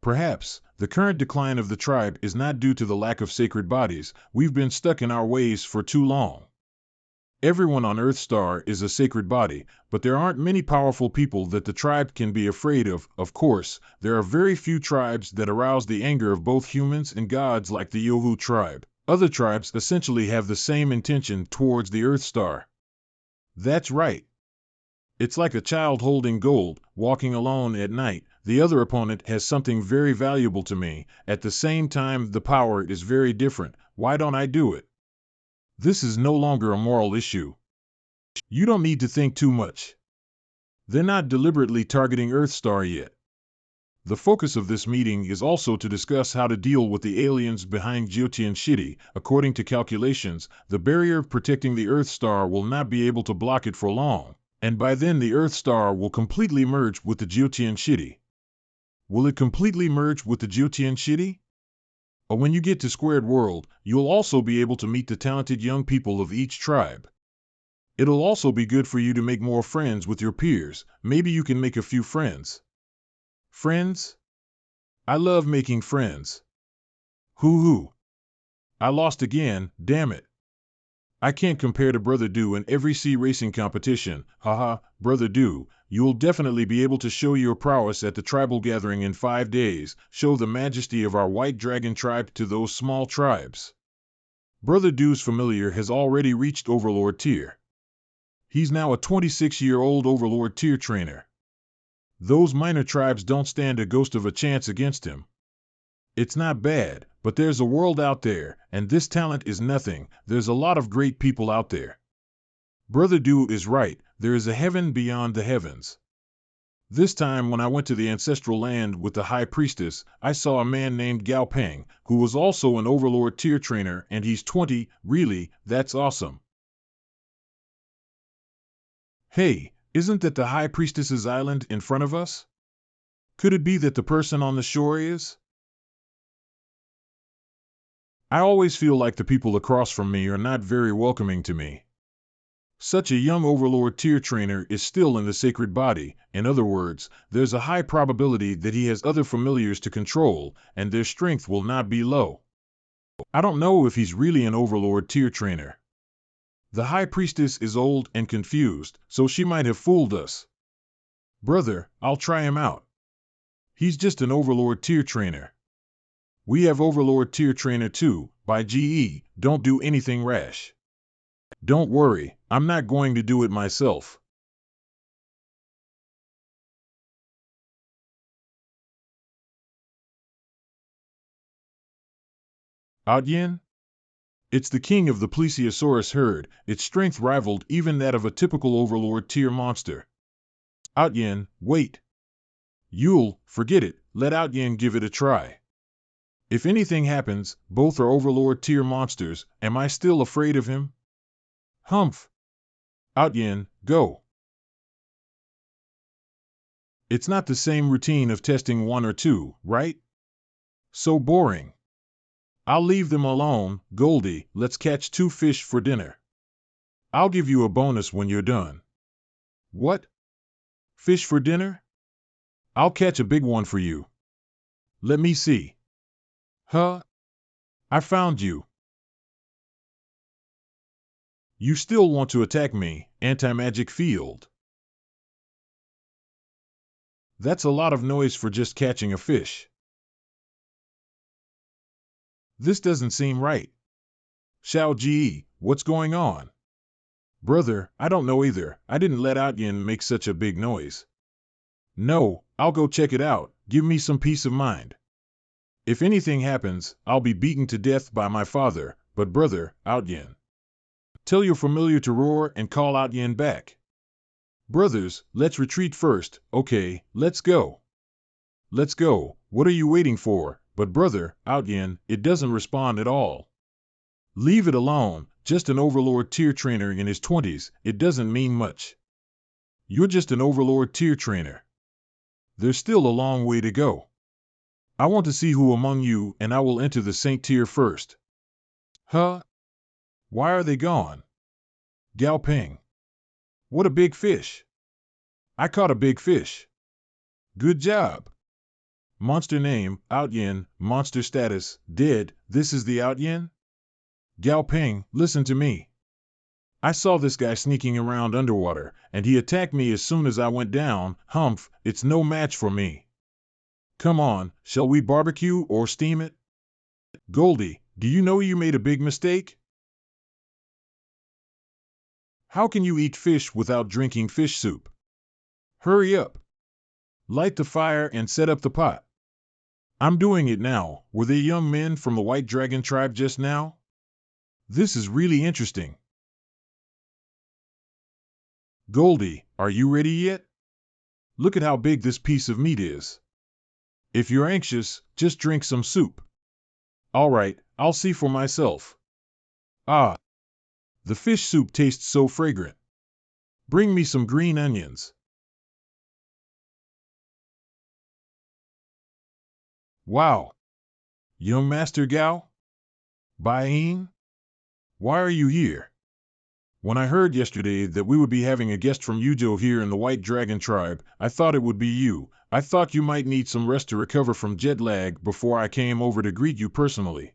Perhaps, the current decline of the tribe is not due to the lack of sacred bodies. We've been stuck in our ways for too long. Everyone on Earthstar is a sacred body, but there aren't many powerful people that the tribe can be afraid of. Of course, there are very few tribes that arouse the anger of both humans and gods like the Yohu tribe. Other tribes essentially have the same intention towards the Earthstar. That's right. It's like a child holding gold, walking alone at night. The other opponent has something very valuable to me. At the same time, the power is very different. Why don't I do it? This is no longer a moral issue. You don't need to think too much. They're not deliberately targeting Earthstar yet. The focus of this meeting is also to discuss how to deal with the aliens behind Jyotian Shitty. According to calculations, the barrier protecting the Earthstar will not be able to block it for long, and by then the Earthstar will completely merge with the Jyotian Shitty. Will it completely merge with the Jyotian Shitty? Or when you get to Squared World, you'll also be able to meet the talented young people of each tribe. It'll also be good for you to make more friends with your peers. Maybe you can make a few friends. Friends? I love making friends. Hoo-hoo. I lost again, damn it. I can't compare to Brother Do in every sea racing competition. Haha, Brother Do, you'll definitely be able to show your prowess at the tribal gathering in 5 days, show the majesty of our white dragon tribe to those small tribes. Brother Do's familiar has already reached Overlord tier. He's now a 26-year-old Overlord tier trainer. Those minor tribes don't stand a ghost of a chance against him. It's not bad, but there's a world out there, and this talent is nothing. There's a lot of great people out there. Brother Do is right, there is a heaven beyond the heavens. This time when I went to the ancestral land with the High Priestess, I saw a man named Gao Peng, who was also an Overlord tier trainer, and he's 20, really, that's awesome. Hey, isn't that the High Priestess's island in front of us? Could it be that the person on the shore is? I always feel like the people across from me are not very welcoming to me. Such a young Overlord tier trainer is still in the sacred body. In other words, there's a high probability that he has other familiars to control, and their strength will not be low. I don't know if he's really an Overlord tier trainer. The High Priestess is old and confused, so she might have fooled us. Brother, I'll try him out. He's just an Overlord tier trainer. We have Overlord tier trainer too, by GE, don't do anything rash. Don't worry, I'm not going to do it myself. Outyin? It's the king of the Plesiosaurus herd. Its strength rivaled even that of a typical Overlord tier monster. Outyin, wait. You'll, forget it, let Outyin give it a try. If anything happens, both are Overlord tier monsters, am I still afraid of him? Humph. Outyin, go. It's not the same routine of testing 1 or 2, right? So boring. I'll leave them alone. Goldie, let's catch 2 fish for dinner. I'll give you a bonus when you're done. What? Fish for dinner? I'll catch a big one for you. Let me see. Huh? I found you. You still want to attack me, anti-magic field. That's a lot of noise for just catching a fish. This doesn't seem right. Xiao Ji, what's going on? Brother, I don't know either. I didn't let Outyin make such a big noise. No, I'll go check it out. Give me some peace of mind. If anything happens, I'll be beaten to death by my father, but brother, Outyin. Tell your familiar to roar and call Outyin back. Brothers, let's retreat first. Okay, let's go. Let's go. What are you waiting for? But brother, Outyin, it doesn't respond at all. Leave it alone. Just an Overlord tier trainer in his 20s, it doesn't mean much. You're just an Overlord tier trainer. There's still a long way to go. I want to see who among you, and I will enter the Saint tier first. Huh? Why are they gone? Gao Peng. What a big fish. I caught a big fish. Good job. Monster name, Outyin, monster status, dead. This is the Outyin? Gao Peng, listen to me. I saw this guy sneaking around underwater, and he attacked me as soon as I went down. Humph, it's no match for me. Come on, shall we barbecue or steam it? Goldie, do you know you made a big mistake? How can you eat fish without drinking fish soup? Hurry up. Light the fire and set up the pot. I'm doing it now. Were they young men from the White Dragon tribe just now? This is really interesting. Goldie, are you ready yet? Look at how big this piece of meat is. If you're anxious, just drink some soup. All right, I'll see for myself. Ah, the fish soup tastes so fragrant. Bring me some green onions. Wow. Young Master Gao? Bain? Why are you here? When I heard yesterday that we would be having a guest from Yuzhou here in the White Dragon tribe, I thought it would be you. I thought you might need some rest to recover from jet lag before I came over to greet you personally.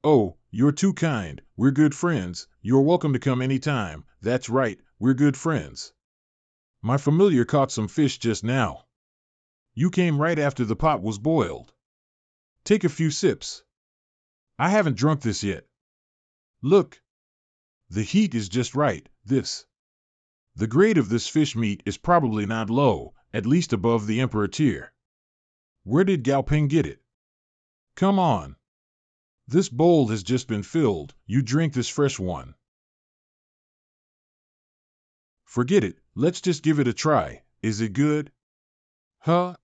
Oh, you're too kind. We're good friends. You're welcome to come anytime. That's right, we're good friends. My familiar caught some fish just now. You came right after the pot was boiled. Take a few sips. I haven't drunk this yet. Look. The heat is just right. The grade of this fish meat is probably not low, at least above the emperor tier. Where did Gao Ping get it? Come on. This bowl has just been filled. You drink this fresh one. Forget it. Let's just give it a try. Is it good? Huh?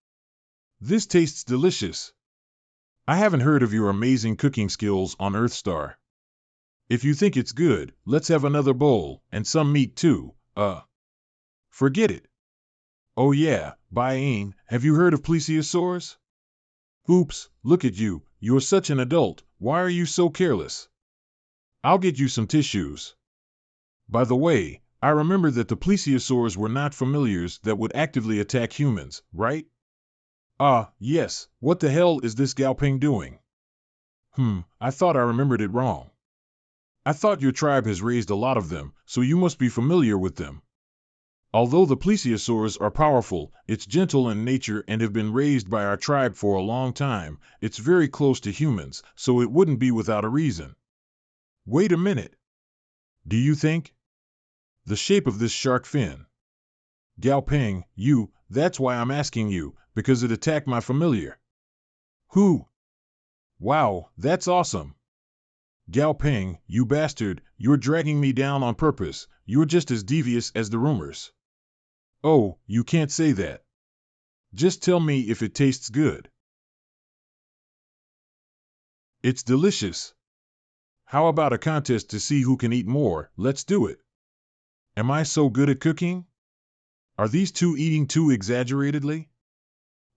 This tastes delicious. I haven't heard of your amazing cooking skills on Earthstar. If you think it's good, let's have another bowl, and some meat too. Forget it. Oh yeah, Bain, have you heard of plesiosaurs? Oops, look at you, you're such an adult, why are you so careless? I'll get you some tissues. By the way, I remember that the plesiosaurs were not familiars that would actively attack humans, right? Yes, what the hell is this Gao Ping doing? I thought I remembered it wrong. I thought your tribe has raised a lot of them, so you must be familiar with them. Although the plesiosaurs are powerful, it's gentle in nature and have been raised by our tribe for a long time. It's very close to humans, so it wouldn't be without a reason. Wait a minute. Do you think? The shape of this shark fin. Gao Ping, that's why I'm asking you, because it attacked my familiar. Who? Wow, that's awesome. Gao Ping, you bastard, you're dragging me down on purpose. You're just as devious as the rumors. Oh, you can't say that. Just tell me if it tastes good. It's delicious. How about a contest to see who can eat more? Let's do it. Am I so good at cooking? Are these two eating too exaggeratedly?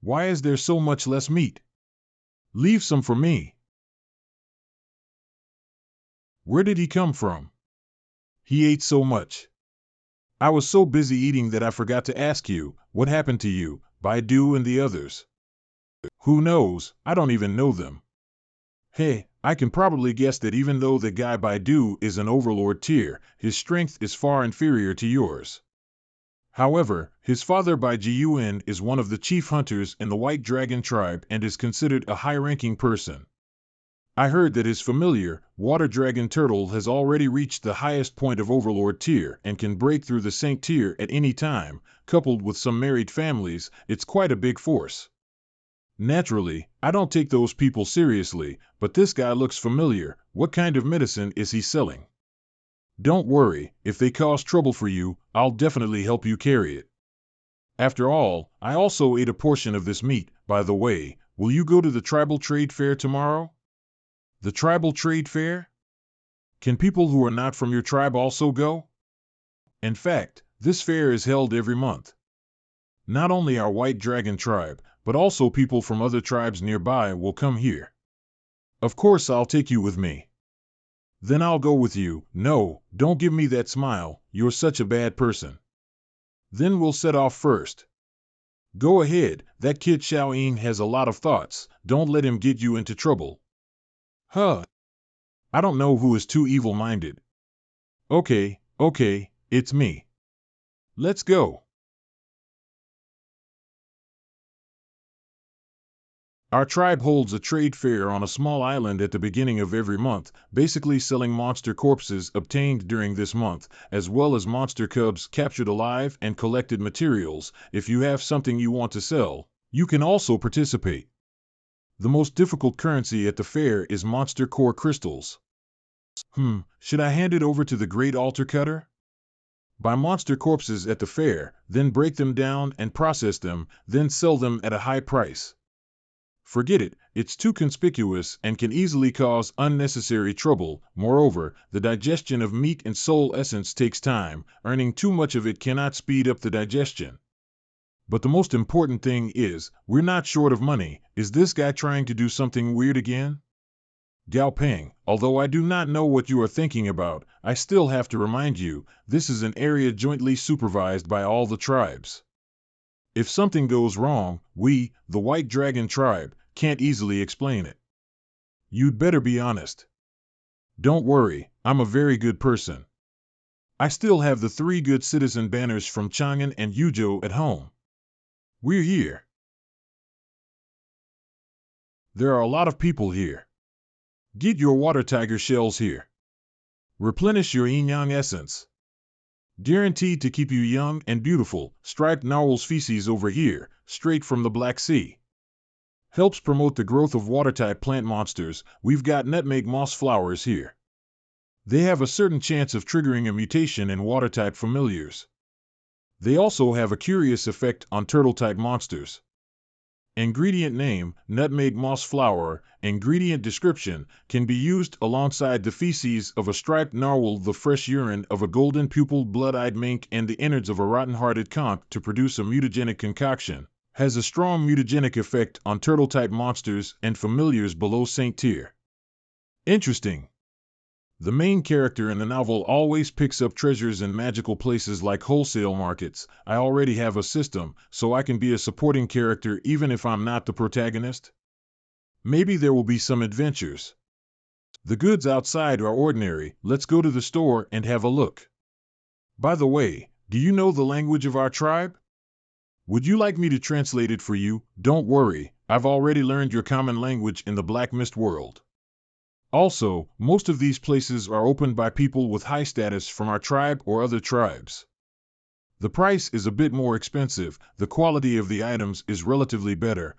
Why is there so much less meat? Leave some for me. Where did he come from? He ate so much. I was so busy eating that I forgot to ask you, what happened to you, Baidu and the others? Who knows, I don't even know them. Hey, I can probably guess that even though the guy Baidu is an overlord tier, his strength is far inferior to yours. However, his father Bai Jiyuan is one of the chief hunters in the White Dragon tribe and is considered a high-ranking person. I heard that his familiar, Water Dragon Turtle, has already reached the highest point of Overlord tier and can break through the Saint tier at any time. Coupled with some married families, it's quite a big force. Naturally, I don't take those people seriously, but this guy looks familiar. What kind of medicine is he selling? Don't worry, if they cause trouble for you, I'll definitely help you carry it. After all, I also ate a portion of this meat. By the way, will you go to the tribal trade fair tomorrow? The tribal trade fair? Can people who are not from your tribe also go? In fact, this fair is held every month. Not only our White Dragon tribe, but also people from other tribes nearby will come here. Of course I'll take you with me. Then I'll go with you. No, don't give me that smile, you're such a bad person. Then we'll set off first. Go ahead, that kid Xiaoying has a lot of thoughts, don't let him get you into trouble. I don't know who is too evil-minded. Okay, it's me. Let's go. Our tribe holds a trade fair on a small island at the beginning of every month, basically selling monster corpses obtained during this month, as well as monster cubs captured alive and collected materials. If you have something you want to sell, you can also participate. The most difficult currency at the fair is monster core crystals. Should I hand it over to the Great Altar Cutter? Buy monster corpses at the fair, then break them down and process them, then sell them at a high price. Forget it, it's too conspicuous and can easily cause unnecessary trouble. Moreover, the digestion of meat and soul essence takes time. Earning too much of it cannot speed up the digestion. But the most important thing is, we're not short of money. Is this guy trying to do something weird again? Gao Ping, although I do not know what you are thinking about, I still have to remind you, this is an area jointly supervised by all the tribes. If something goes wrong, we, the White Dragon tribe, can't easily explain it. You'd better be honest. Don't worry, I'm a very good person. I still have the 3 good citizen banners from Chang'an and Yujo at home. We're here. There are a lot of people here. Get your water tiger shells here. Replenish your yin yang essence. Guaranteed to keep you young and beautiful. Striped narwhal's feces over here, straight from the Black Sea. Helps promote the growth of water-type plant monsters. We've got nutmeg moss flowers here. They have a certain chance of triggering a mutation in water-type familiars. They also have a curious effect on turtle-type monsters. Ingredient name, nutmeg moss flower. Ingredient description, can be used alongside the feces of a striped narwhal, the fresh urine of a golden-pupiled blood-eyed mink, and the innards of a rotten-hearted conch to produce a mutagenic concoction. Has a strong mutagenic effect on turtle-type monsters and familiars below Saint tier. Interesting. The main character in the novel always picks up treasures in magical places like wholesale markets. I already have a system, so I can be a supporting character even if I'm not the protagonist. Maybe there will be some adventures. The goods outside are ordinary. Let's go to the store and have a look. By the way, do you know the language of our tribe? Would you like me to translate it for you? Don't worry, I've already learned your common language in the Black Mist world. Also, most of these places are opened by people with high status from our tribe or other tribes. The price is a bit more expensive. The quality of the items is relatively better.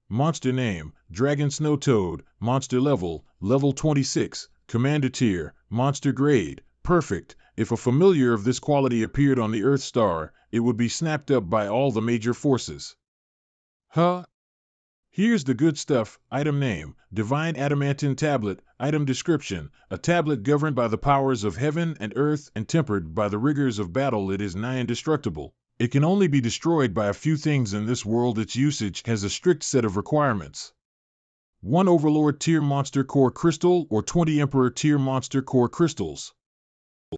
Monster name, Dragon Snow Toad. Monster level, level 26. Commander tier, monster grade, perfect. If a familiar of this quality appeared on the Earth star, it would be snapped up by all the major forces. Here's the good stuff. Item name, Divine Adamantine Tablet. Item description, a tablet governed by the powers of heaven and earth and tempered by the rigors of battle. It is nigh indestructible. It can only be destroyed by a few things in this world. Its usage has a strict set of requirements. 1 Overlord tier monster core crystal or 20 Emperor tier monster core crystals.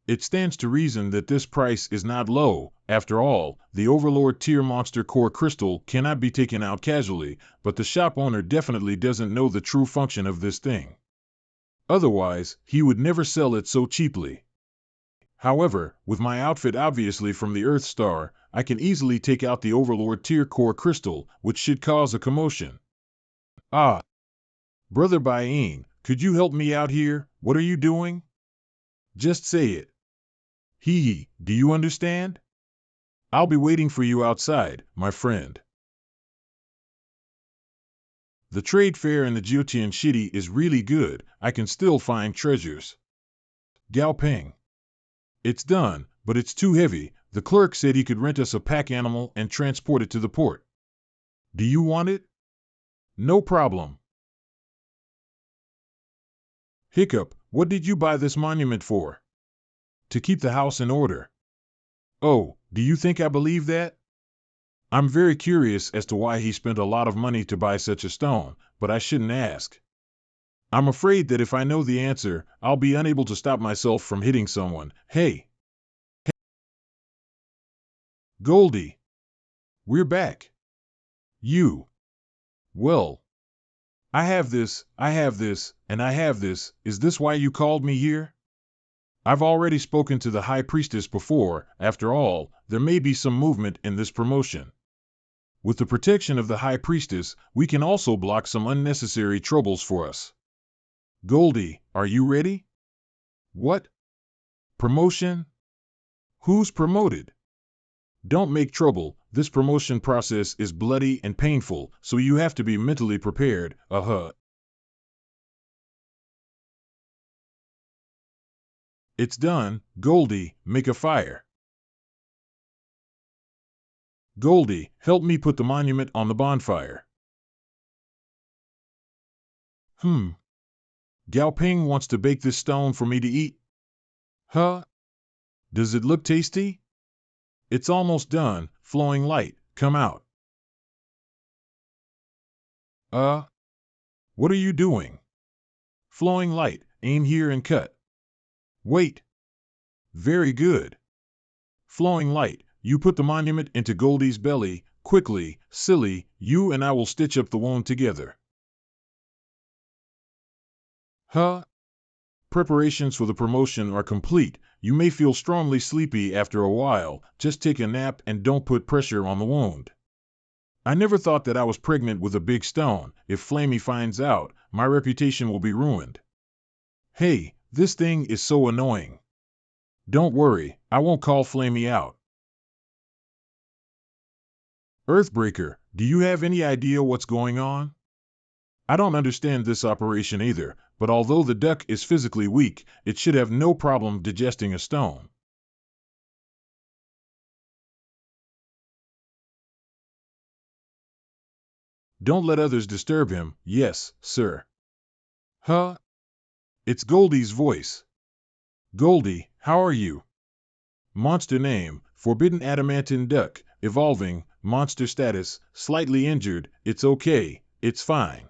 It stands to reason that this price is not low. After all, the Overlord tier monster core crystal cannot be taken out casually, but the shop owner definitely doesn't know the true function of this thing. Otherwise, he would never sell it so cheaply. However, with my outfit obviously from the Earth Star, I can easily take out the Overlord tier core crystal, which should cause a commotion. Brother Bain, could you help me out here? What are you doing? Just say it. Hee, do you understand? I'll be waiting for you outside, my friend. The trade fair in the Jiotian City is really good. I can still find treasures. Gao Peng. It's done, but it's too heavy. The clerk said he could rent us a pack animal and transport it to the port. Do you want it? No problem. Hiccup, what did you buy this monument for? To keep the house in order. Oh, do you think I believe that? I'm very curious as to why he spent a lot of money to buy such a stone, but I shouldn't ask. I'm afraid that if I know the answer, I'll be unable to stop myself from hitting someone. Hey! Goldie! We're back. You! Well, I have this, and I have this. Is this why you called me here? I've already spoken to the High Priestess before. After all, there may be some movement in this promotion. With the protection of the High Priestess, we can also block some unnecessary troubles for us. Goldie, are you ready? What? Promotion? Who's promoted? Don't make trouble. This promotion process is bloody and painful, so you have to be mentally prepared. It's done. Goldie, make a fire. Goldie, help me put the monument on the bonfire. Gao Ping wants to bake this stone for me to eat. Does it look tasty? It's almost done. Flowing light, come out. What are you doing? Flowing light, aim here and cut. Wait. Very good. Flowing light, you put the monument into Goldie's belly. Quickly, silly, you and I will stitch up the wound together. Huh? Preparations for the promotion are complete. You may feel strongly sleepy after a while. Just take a nap and don't put pressure on the wound. I never thought that I was pregnant with a big stone. If Flamey finds out, my reputation will be ruined. Hey, this thing is so annoying. Don't worry, I won't call Flamey out. Earthbreaker, do you have any idea what's going on? I don't understand this operation either, but although the duck is physically weak, it should have no problem digesting a stone. Don't let others disturb him. Yes, sir. Huh? It's Goldie's voice. Goldie, how are you? Monster name, Forbidden Adamantine Duck, evolving, monster status, slightly injured, it's okay, it's fine.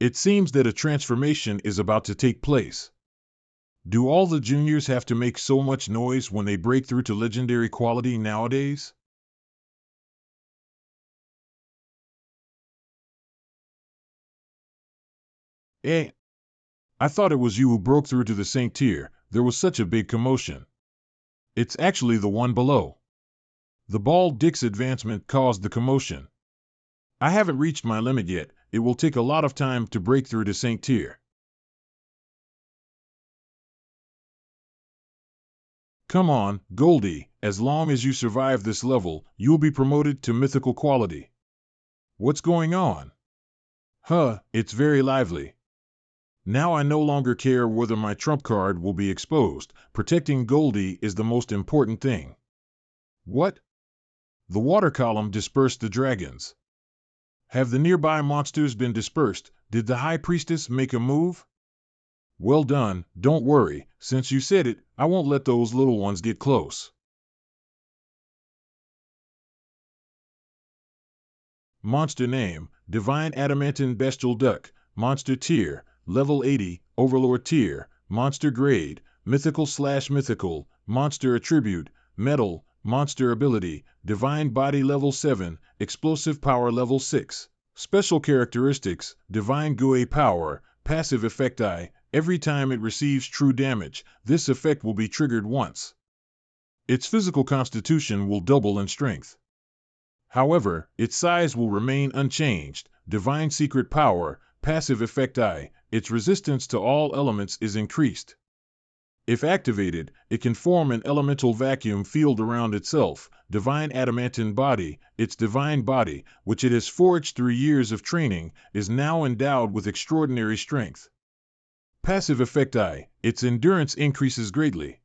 It seems that a transformation is about to take place. Do all the juniors have to make so much noise when they break through to legendary quality nowadays? Eh, I thought it was you who broke through to the Saint tier. There was such a big commotion. It's actually the one below. The bald dick's advancement caused the commotion. I haven't reached my limit yet. It will take a lot of time to break through to Saint tier. Come on, Goldie, as long as you survive this level, you'll be promoted to mythical quality. What's going on? Huh, it's very lively. Now I no longer care whether my trump card will be exposed. Protecting Goldie is the most important thing. What? The water column dispersed the dragons. Have the nearby monsters been dispersed? Did the High Priestess make a move? Well done, don't worry, since you said it, I won't let those little ones get close. Monster name, Divine Adamantine Bestial Duck, Monster tier, Level 80, Overlord tier, Monster grade, Mythical/Mythical, Monster attribute, Metal, Monster ability, Divine Body Level 7, Explosive Power Level 6. Special characteristics, Divine GUE Power, Passive effect I, every time it receives true damage, this effect will be triggered once. Its physical constitution will double in strength. However, its size will remain unchanged. Divine Secret Power, Passive effect I, its resistance to all elements is increased. If activated, it can form an elemental vacuum field around itself. Divine Adamantine Body, its divine body, which it has forged through years of training, is now endowed with extraordinary strength. Passive effect I, its endurance increases greatly.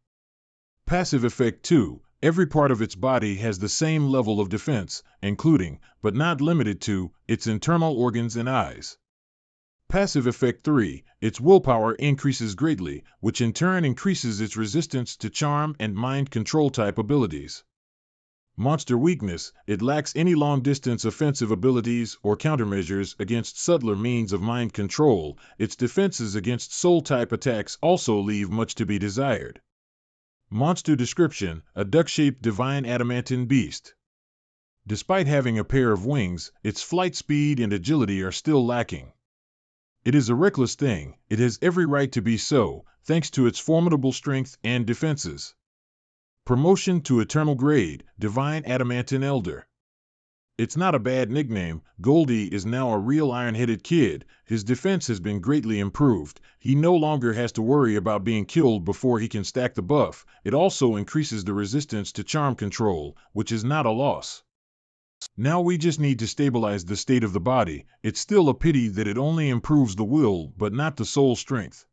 Passive effect 2, every part of its body has the same level of defense, including, but not limited to, its internal organs and eyes. Passive effect 3, its willpower increases greatly, which in turn increases its resistance to charm and mind control type abilities. Monster weakness, it lacks any long-distance offensive abilities or countermeasures against subtler means of mind control. Its defenses against soul-type attacks also leave much to be desired. Monster description, a duck-shaped divine adamantine beast. Despite having a pair of wings, its flight speed and agility are still lacking. It is a reckless thing, it has every right to be so, thanks to its formidable strength and defenses. Promotion to Eternal Grade, Divine Adamantine Elder. It's not a bad nickname. Goldie is now a real iron-headed kid. His defense has been greatly improved. He no longer has to worry about being killed before he can stack the buff. It also increases the resistance to charm control, which is not a loss. Now we just need to stabilize the state of the body. It's still a pity that it only improves the will but not the soul strength.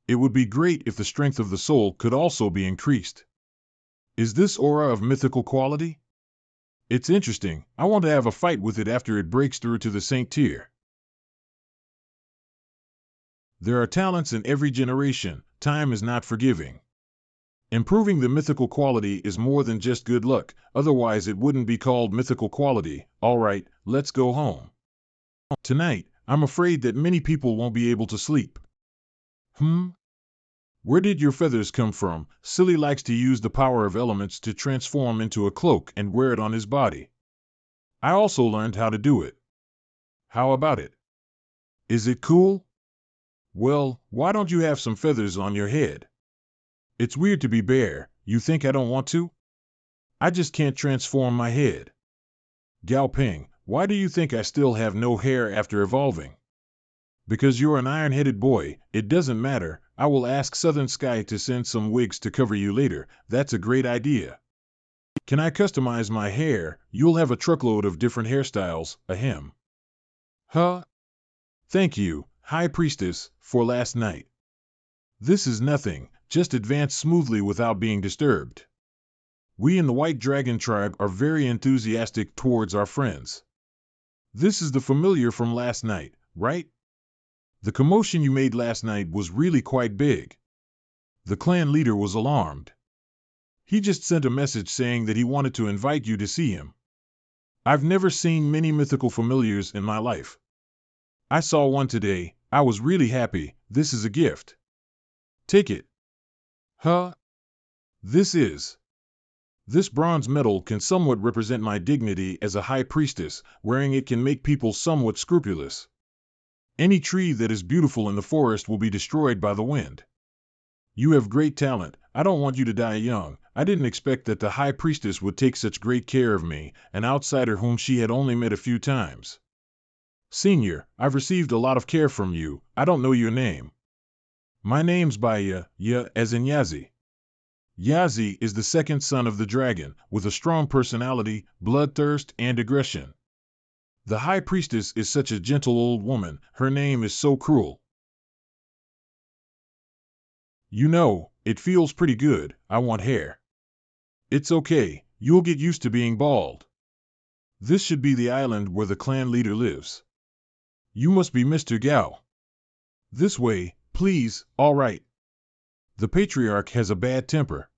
It would be great if the strength of the soul could also be increased. Is this aura of mythical quality? It's interesting. I want to have a fight with it after it breaks through to the Saint tier. There are talents in every generation. Time is not forgiving. Improving the mythical quality is more than just good luck, otherwise it wouldn't be called mythical quality. Alright, let's go home. Tonight, I'm afraid that many people won't be able to sleep. Where did your feathers come from? Silly likes to use the power of elements to transform into a cloak and wear it on his body. I also learned how to do it. How about it? Is it cool? Well, why don't you have some feathers on your head? It's weird to be bare. You think I don't want to? I just can't transform my head. Gao Ping, why do you think I still have no hair after evolving? Because you're an iron-headed boy, it doesn't matter. I will ask Southern Sky to send some wigs to cover you later. That's a great idea. Can I customize my hair? You'll have a truckload of different hairstyles, ahem. Huh? Thank you, High Priestess, for last night. This is nothing, just advance smoothly without being disturbed. We in the White Dragon tribe are very enthusiastic towards our friends. This is the familiar from last night, right? The commotion you made last night was really quite big. The clan leader was alarmed. He just sent a message saying that he wanted to invite you to see him. I've never seen many mythical familiars in my life. I saw one today. I was really happy. This is a gift. Take it. Huh? This bronze medal can somewhat represent my dignity as a high priestess. Wearing it can make people somewhat scrupulous. Any tree that is beautiful in the forest will be destroyed by the wind. You have great talent. I don't want you to die young. I didn't expect that the high priestess would take such great care of me, an outsider whom she had only met a few times. Senior, I've received a lot of care from you. I don't know your name. My name's Baya, as in Yazi. Yazi is the second son of the dragon, with a strong personality, bloodthirst, and aggression. The high priestess is such a gentle old woman. Her name is so cruel. You know, it feels pretty good. I want hair. It's okay. You'll get used to being bald. This should be the island where the clan leader lives. You must be Mr. Gao. This way, please. All right. The patriarch has a bad temper.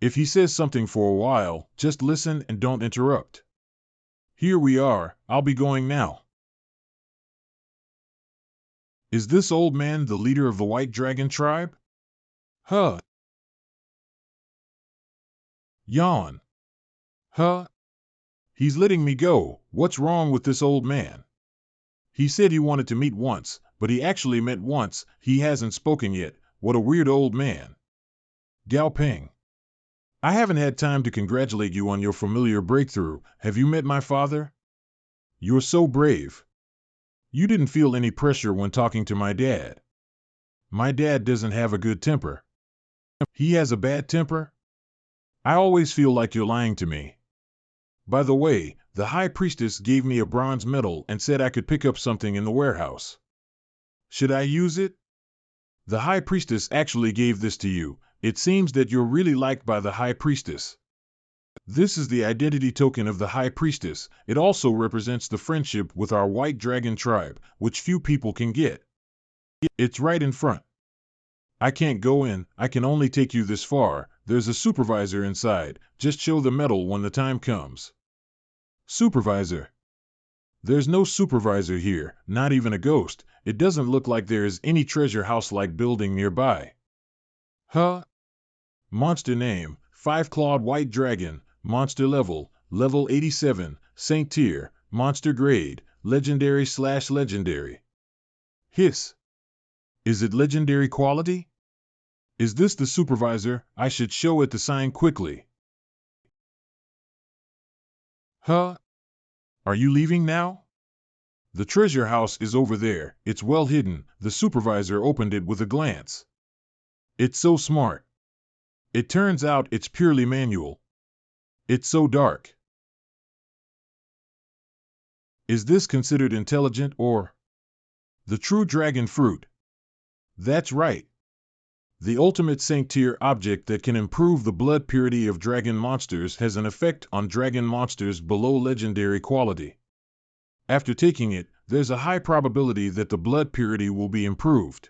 If he says something for a while, just listen and don't interrupt. Here we are. I'll be going now. Is this old man the leader of the White Dragon tribe? Huh. Yawn. Huh? He's letting me go. What's wrong with this old man? He said he wanted to meet once, but he actually met once. He hasn't spoken yet. What a weird old man. Gao Ping. I haven't had time to congratulate you on your familiar breakthrough. Have you met my father? You're so brave. You didn't feel any pressure when talking to my dad. My dad doesn't have a good temper. He has a bad temper? I always feel like you're lying to me. By the way, the high priestess gave me a bronze medal and said I could pick up something in the warehouse. Should I use it? The high priestess actually gave this to you. It seems that you're really liked by the high priestess. This is the identity token of the high priestess. It also represents the friendship with our White Dragon tribe, which few people can get. It's right in front. I can't go in. I can only take you this far. There's a supervisor inside. Just show the medal when the time comes. Supervisor. There's no supervisor here, not even a ghost. It doesn't look like there is any treasure house-like building nearby. Huh? Monster name, 5-clawed white dragon. Monster level, level 87. Saint tier, monster grade, legendary/legendary. Hiss. Is it legendary quality? Is this the supervisor? I should show it the sign quickly. Huh? Are you leaving now? The treasure house is over there. It's well hidden. The supervisor opened it with a glance. It's so smart. It turns out it's purely manual. It's so dark. Is this considered intelligent or the true dragon fruit? That's right. The ultimate Saint tier object that can improve the blood purity of dragon monsters has an effect on dragon monsters below legendary quality. After taking it, there's a high probability that the blood purity will be improved.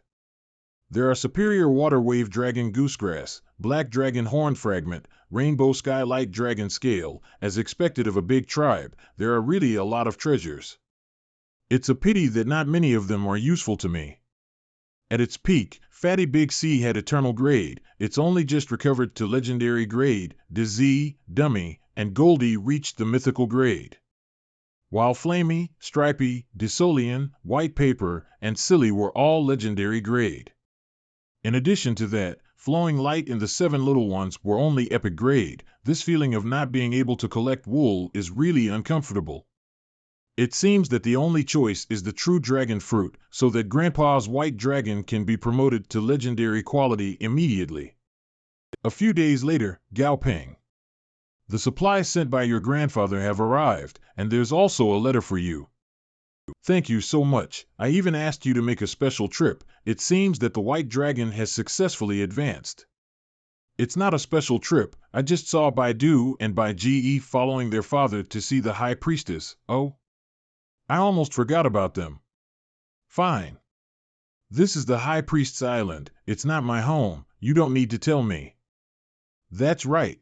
There are superior water wave dragon goosegrass, black dragon horn fragment, rainbow skylight dragon scale. As expected of a big tribe, there are really a lot of treasures. It's a pity that not many of them are useful to me. At its peak, Fatty Big C had eternal grade. It's only just recovered to legendary grade. Dizzy, Dummy, and Goldie reached the mythical grade. while Flamey, Stripey, Desolean, White Paper, and Silly were all legendary grade. In addition to that, Flowing Light and the 7 little ones were only epic grade. This feeling of not being able to collect wool is really uncomfortable. It seems that the only choice is the true dragon fruit, so that Grandpa's white dragon can be promoted to legendary quality immediately. A few days later, Gao Peng. The supplies sent by your grandfather have arrived, and there's also a letter for you. Thank you so much. I even asked you to make a special trip. It seems that the white dragon has successfully advanced. It's not a special trip. I just saw Baidu and Bai Ge following their father to see the high priestess. Oh, I almost forgot about them. Fine. This is the high priest's island. It's not my home. You don't need to tell me. That's right.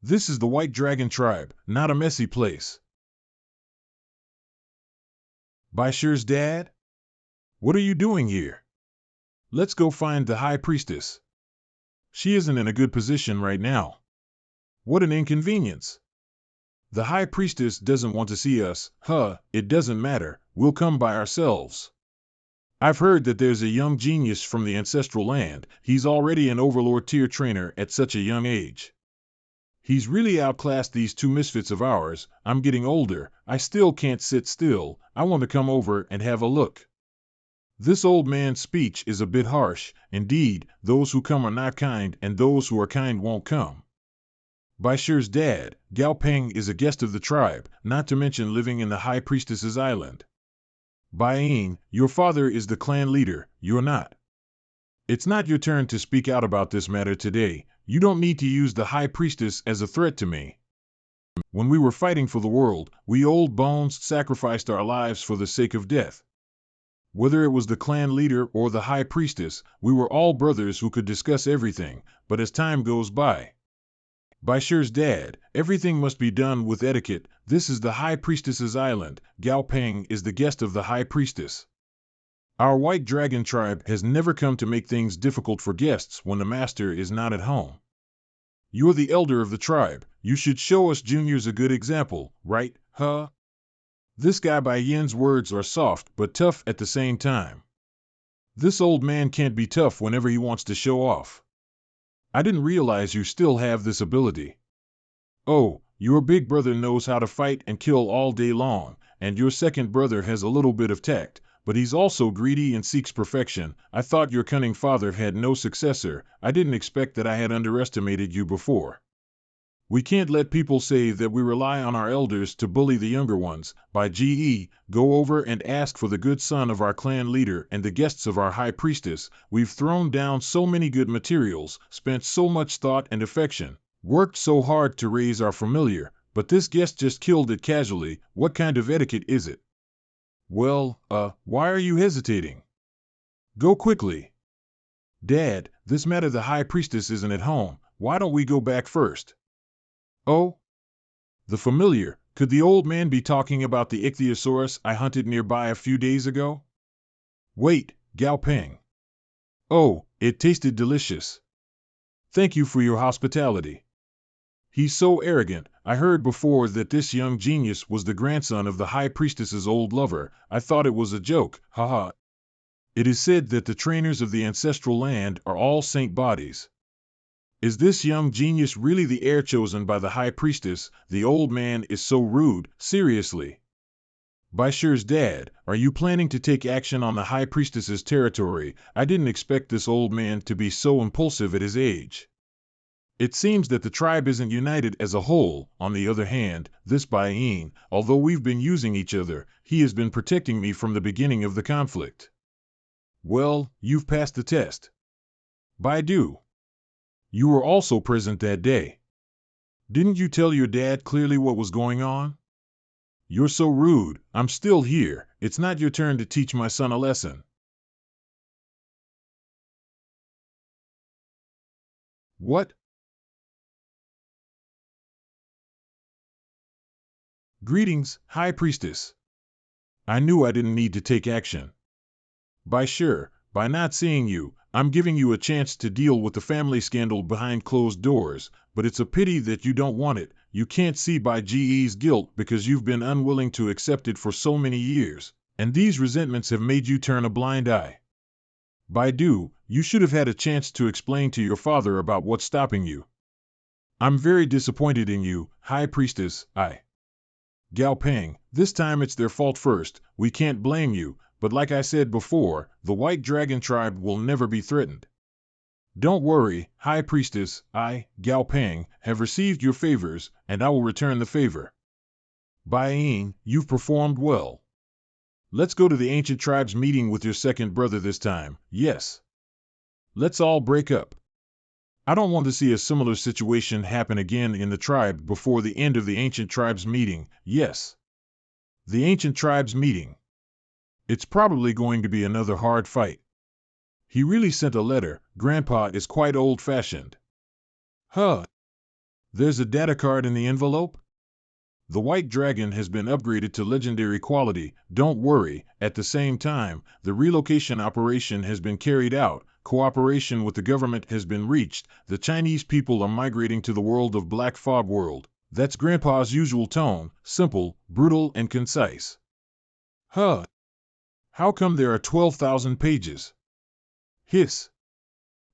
This is the White Dragon tribe, not a messy place. Baishir's dad? What are you doing here? Let's go find the high priestess. She isn't in a good position right now. What an inconvenience. The high priestess doesn't want to see us. It doesn't matter. We'll come by ourselves. I've heard that there's a young genius from the ancestral land. He's already an overlord tier trainer at such a young age. He's really outclassed these 2 misfits of ours. I'm getting older. I still can't sit still. I want to come over and have a look. This old man's speech is a bit harsh. Indeed, those who come are not kind, and those who are kind won't come. Baishir's dad, Gao Peng, is a guest of the tribe, not to mention living in the high priestess's island. Baiyin, your father is the clan leader, you're not. It's not your turn to speak out about this matter today. You don't need to use the high priestess as a threat to me. When we were fighting for the world, we old bones sacrificed our lives for the sake of death. Whether it was the clan leader or the high priestess, we were all brothers who could discuss everything, but as time goes by, Baishir's dad, everything must be done with etiquette. This is the high priestess's island. Gao Peng is the guest of the high priestess. Our white dragon tribe has never come to make things difficult for guests when the master is not at home. You're the elder of the tribe. You should show us juniors a good example, right, huh? This guy Bai Yin's words are soft but tough at the same time. This old man can't be tough whenever he wants to show off. I didn't realize you still have this ability. Oh, your big brother knows how to fight and kill all day long, and your second brother has a little bit of tact, but he's also greedy and seeks perfection. I thought your cunning father had no successor. I didn't expect that I had underestimated you before. We can't let people say that we rely on our elders to bully the younger ones. By Ge, go over and ask for the good son of our clan leader and the guests of our high priestess. We've thrown down so many good materials, spent so much thought and affection, worked so hard to raise our familiar, but this guest just killed it casually. What kind of etiquette is it? Well, why are you hesitating? Go quickly. Dad, this matter the high priestess isn't at home. Why don't we go back first? Oh? The familiar. Could the old man be talking about the ichthyosaurus I hunted nearby a few days ago? Wait, Gao Peng. Oh, it tasted delicious. Thank you for your hospitality. He's so arrogant. I heard before that this young genius was the grandson of the high priestess's old lover. I thought it was a joke, haha. It is said that the trainers of the ancestral land are all saint bodies. Is this young genius really the heir chosen by the high priestess? The old man is so rude, seriously. Baishir's dad, are you planning to take action on the high priestess's territory? I didn't expect this old man to be so impulsive at his age. It seems that the tribe isn't united as a whole. On the other hand, this Baiyin, although we've been using each other, he has been protecting me from the beginning of the conflict. Well, you've passed the test. Baidu. You were also present that day. Didn't you tell your dad clearly what was going on? You're so rude. I'm still here. It's not your turn to teach my son a lesson. What? Greetings, High Priestess. I knew I didn't need to take action. By not seeing you, I'm giving you a chance to deal with the family scandal behind closed doors, but it's a pity that you don't want it. You can't see by GE's guilt because you've been unwilling to accept it for so many years, and these resentments have made you turn a blind eye. Baidu, you should have had a chance to explain to your father about what's stopping you. I'm very disappointed in you, High Priestess. Gao Peng, this time it's their fault first. We can't blame you, but like I said before, the White Dragon tribe will never be threatened. Don't worry, High Priestess. Gao Peng, have received your favors, and I will return the favor. Bai Ying, you've performed well. Let's go to the ancient tribe's meeting with your second brother this time. Yes. Let's all break up. I don't want to see a similar situation happen again in the tribe before the end of the ancient tribe's meeting. Yes. The ancient tribe's meeting. It's probably going to be another hard fight. He really sent a letter. Grandpa is quite old-fashioned. There's a data card in the envelope? The White Dragon has been upgraded to legendary quality. Don't worry. At the same time, the relocation operation has been carried out. Cooperation with the government has been reached. The Chinese people are migrating to the world of Black Fog World. That's Grandpa's usual tone, simple, brutal, and concise. How come there are 12,000 pages? Hiss.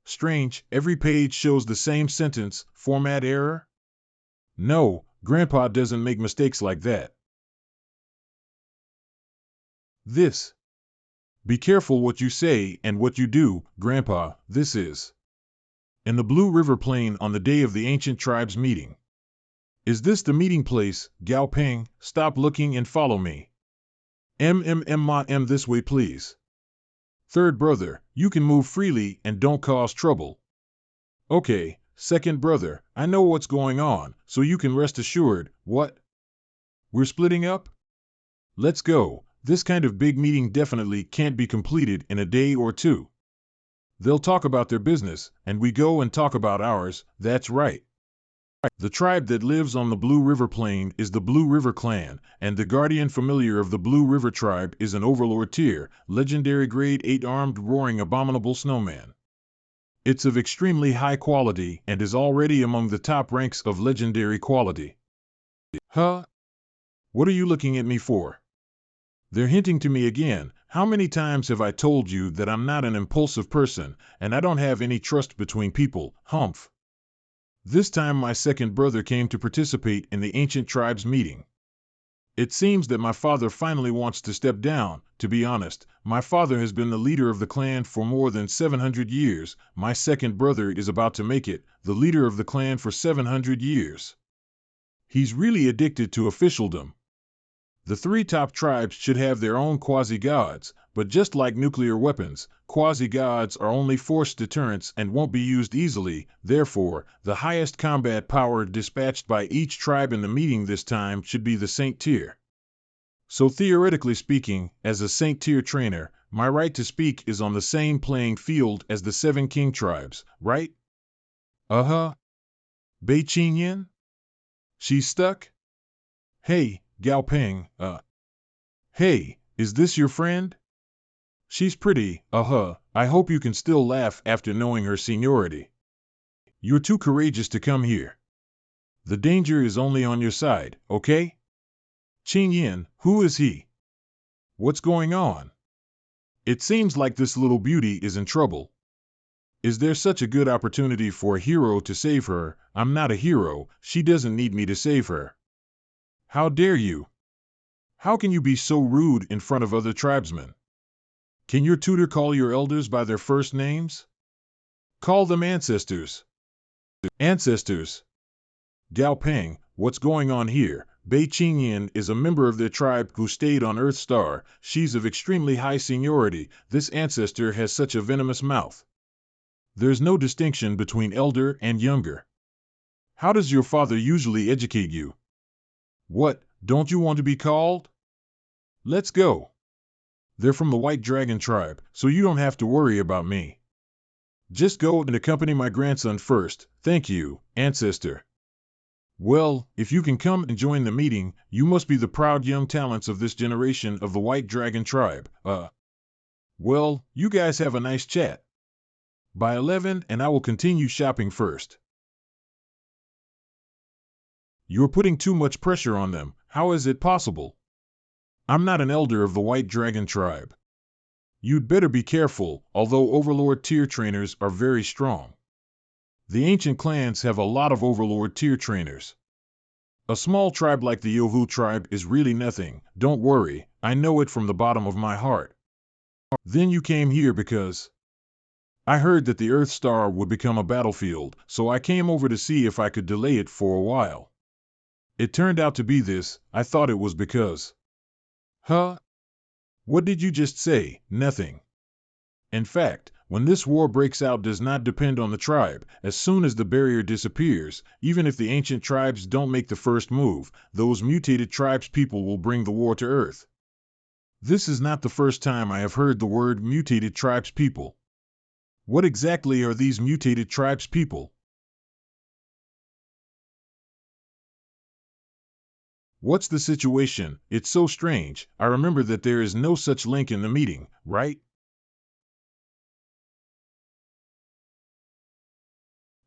Strange, every page shows the same sentence. Format error? No, Grandpa doesn't make mistakes like that. This. Be careful what you say and what you do, Grandpa. This is. In the Blue River Plain on the day of the ancient tribe's meeting. Is this the meeting place? Gao Peng, stop looking and follow me. This way, please. Third brother, you can move freely and don't cause trouble. Okay, second brother, I know what's going on, so you can rest assured. What? We're splitting up? Let's go. This kind of big meeting definitely can't be completed in a day or two. They'll talk about their business, and we go and talk about ours. That's right. The tribe that lives on the Blue River Plain is the Blue River Clan, and the guardian familiar of the Blue River tribe is an overlord tier, legendary grade 8 armed roaring abominable snowman. It's of extremely high quality and is already among the top ranks of legendary quality. What are you looking at me for? They're hinting to me again. How many times have I told you that I'm not an impulsive person, and I don't have any trust between people? Humph. This time my second brother came to participate in the ancient tribe's meeting. It seems that my father finally wants to step down. To be honest, my father has been the leader of the clan for more than 700 years. My second brother is about to make it the leader of the clan for 700 years. He's really addicted to officialdom. The three top tribes should have their own quasi-gods, but just like nuclear weapons, quasi-gods are only force deterrents and won't be used easily. Therefore, the highest combat power dispatched by each tribe in the meeting this time should be the Saint tier. So theoretically speaking, as a Saint tier trainer, my right to speak is on the same playing field as the 7 king tribes, right? Bei Qingyan? She's stuck? Hey, Gao Peng, Hey, is this your friend? She's pretty, I hope you can still laugh after knowing her seniority. You're too courageous to come here. The danger is only on your side, okay? Qingyan, who is he? What's going on? It seems like this little beauty is in trouble. Is there such a good opportunity for a hero to save her? I'm not a hero, she doesn't need me to save her. How dare you? How can you be so rude in front of other tribesmen? Can your tutor call your elders by their first names? Call them ancestors. Ancestors. Gao Peng, what's going on here? Bei Qingyan is a member of their tribe who stayed on Earth Star. She's of extremely high seniority. This ancestor has such a venomous mouth. There's no distinction between elder and younger. How does your father usually educate you? What, don't you want to be called? Let's go. They're from the White Dragon tribe, so you don't have to worry about me. Just go and accompany my grandson first. Thank you, ancestor. Well, if you can come and join the meeting, you must be the proud young talents of this generation of the White Dragon tribe. Well, you guys have a nice chat. By 11, and I will continue shopping first. You're putting too much pressure on them. How is it possible? I'm not an elder of the White Dragon tribe. You'd better be careful, although Overlord tier trainers are very strong. The ancient clans have a lot of Overlord tier trainers. A small tribe like the Yovu tribe is really nothing. Don't worry, I know it from the bottom of my heart. Then you came here because I heard that the Earth Star would become a battlefield, so I came over to see if I could delay it for a while. It turned out to be this. I thought it was because. Huh? What did you just say? Nothing. In fact, when this war breaks out does not depend on the tribe. As soon as the barrier disappears, even if the ancient tribes don't make the first move, those mutated tribes people will bring the war to Earth. This is not the first time I have heard the word mutated tribes people. What exactly are these mutated tribes people? What's the situation? It's so strange. I remember that there is no such link in the meeting, right?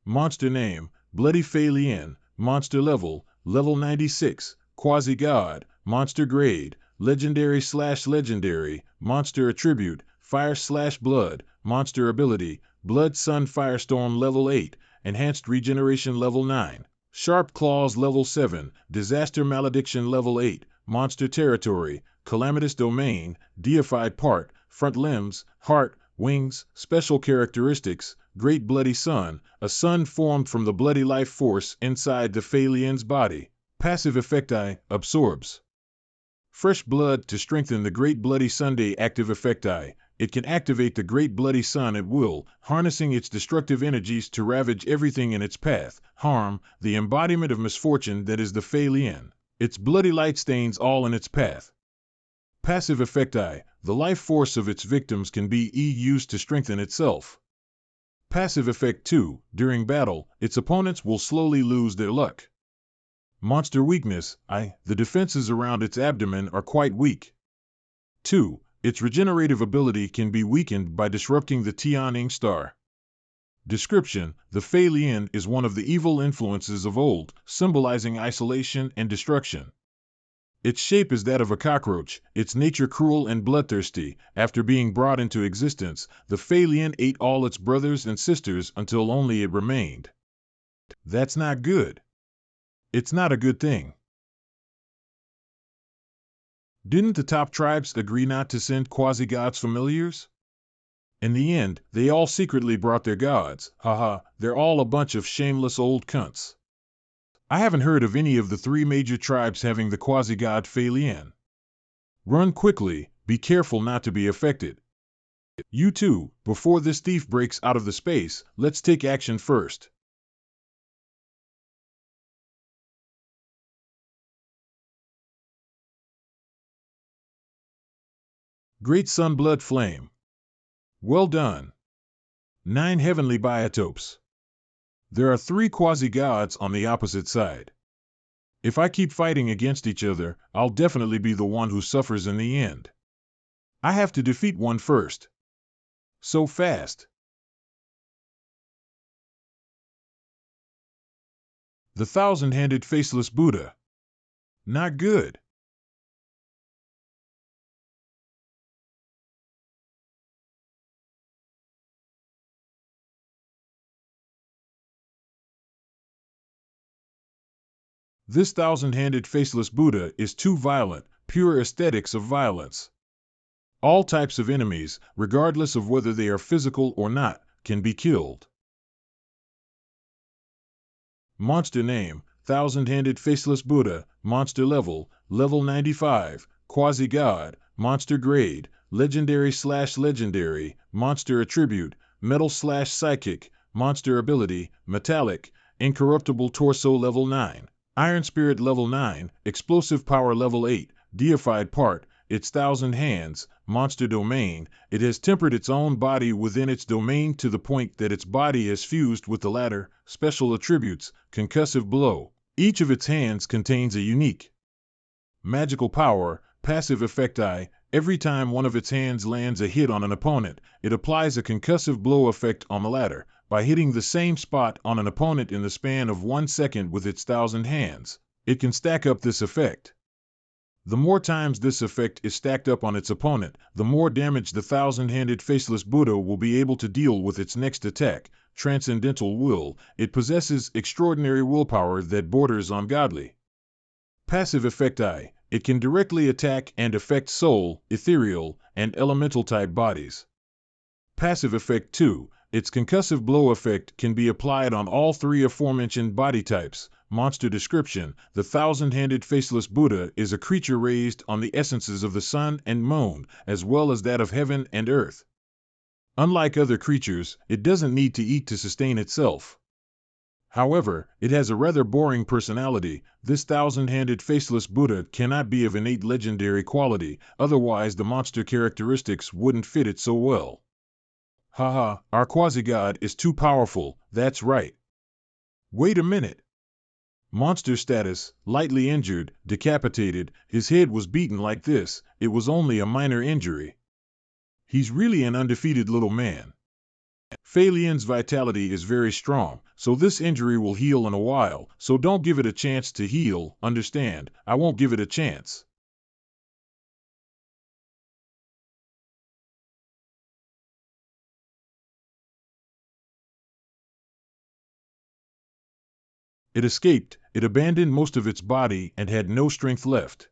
Monster name, Bloody Phalien. Monster level, level 96. Quasi-God. Monster grade, legendary/legendary. Monster attribute, fire/blood. Monster ability, Blood Sun Firestorm level 8. Enhanced regeneration level 9. Sharp Claws level 7, Disaster Malediction level 8, Monster Territory, Calamitous Domain, Deified Part, Front Limbs, Heart, Wings, Special Characteristics, Great Bloody Sun, a sun formed from the bloody life force inside the Phalien's body. Passive effecti, absorbs fresh blood to strengthen the Great Bloody Sunday. Active effecti, it can activate the Great Bloody Sun at will, harnessing its destructive energies to ravage everything in its path. Harm, the embodiment of misfortune that is the Phalien. Its bloody light stains all in its path. Passive effecti, the life force of its victims can be used to strengthen itself. Passive effect 2, during battle, its opponents will slowly lose their luck. Monster weakness, the defenses around its abdomen are quite weak. 2. Its regenerative ability can be weakened by disrupting the Tianing star. Description: the Phalien is one of the evil influences of old, symbolizing isolation and destruction. Its shape is that of a cockroach, its nature cruel and bloodthirsty. After being brought into existence, the Phalien ate all its brothers and sisters until only it remained. That's not good. It's not a good thing. Didn't the top tribes agree not to send quasi-gods familiars? In the end, they all secretly brought their gods. Haha, they're all a bunch of shameless old cunts. I haven't heard of any of the 3 major tribes having the quasi-god Phalien. Run quickly, be careful not to be affected. You too, before this thief breaks out of the space, let's take action first. Great Sunblood Flame. Well done. 9 heavenly biotopes. There are 3 quasi-gods on the opposite side. If I keep fighting against each other, I'll definitely be the one who suffers in the end. I have to defeat one first. So fast. The thousand-handed faceless Buddha. Not good. This thousand-handed faceless Buddha is too violent, pure aesthetics of violence. All types of enemies, regardless of whether they are physical or not, can be killed. Monster name, Thousand-handed faceless Buddha. Monster level, level 95. Quasi-god. Monster grade, legendary/legendary. Monster attribute, metal/psychic. Monster ability, metallic. Incorruptible torso level 9. Iron Spirit level 9, Explosive Power level 8, Deified Part, its 1,000 hands, Monster Domain. It has tempered its own body within its domain to the point that its body has fused with the latter. Special attributes, Concussive Blow. Each of its hands contains a unique magical power. Passive effecti, Every time one of its hands lands a hit on an opponent, it applies a concussive blow effect on the latter, by hitting the same spot on an opponent in the span of 1 second with its 1,000 hands. It can stack up this effect. The more times this effect is stacked up on its opponent, the more damage the 1,000-handed faceless Buddha will be able to deal with its next attack. Transcendental will. It possesses extraordinary willpower that borders on godly. Passive effect I. It can directly attack and affect soul, ethereal, and elemental type bodies. Passive effect 2. Its concussive blow effect can be applied on all three aforementioned body types. Monster description. The 1,000-handed faceless Buddha is a creature raised on the essences of the sun and moon, as well as that of heaven and earth. Unlike other creatures, it doesn't need to eat to sustain itself. However, it has a rather boring personality. This 1,000-handed faceless Buddha cannot be of innate legendary quality, otherwise the monster characteristics wouldn't fit it so well. Haha, our quasi-god is too powerful, that's right. Wait a minute. Monster status, lightly injured, decapitated, his head was beaten like this, it was only a minor injury. He's really an undefeated little man. Fei Lian's vitality is very strong, so this injury will heal in a while, so don't give it a chance to heal, understand? I won't give it a chance. It escaped, it abandoned most of its body and had no strength left.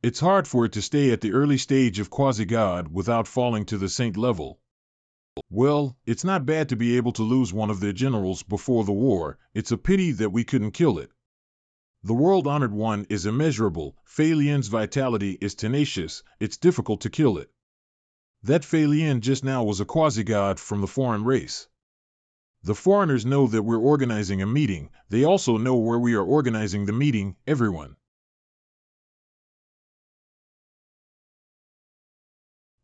It's hard for it to stay at the early stage of quasi-god without falling to the saint level. Well, it's not bad to be able to lose one of their generals before the war, it's a pity that we couldn't kill it. The world-honored one is immeasurable, Fei Lian's vitality is tenacious, it's difficult to kill it. That Fei Lian just now was a quasi-god from the foreign race. The foreigners know that we're organizing a meeting, they also know where we are organizing the meeting, everyone.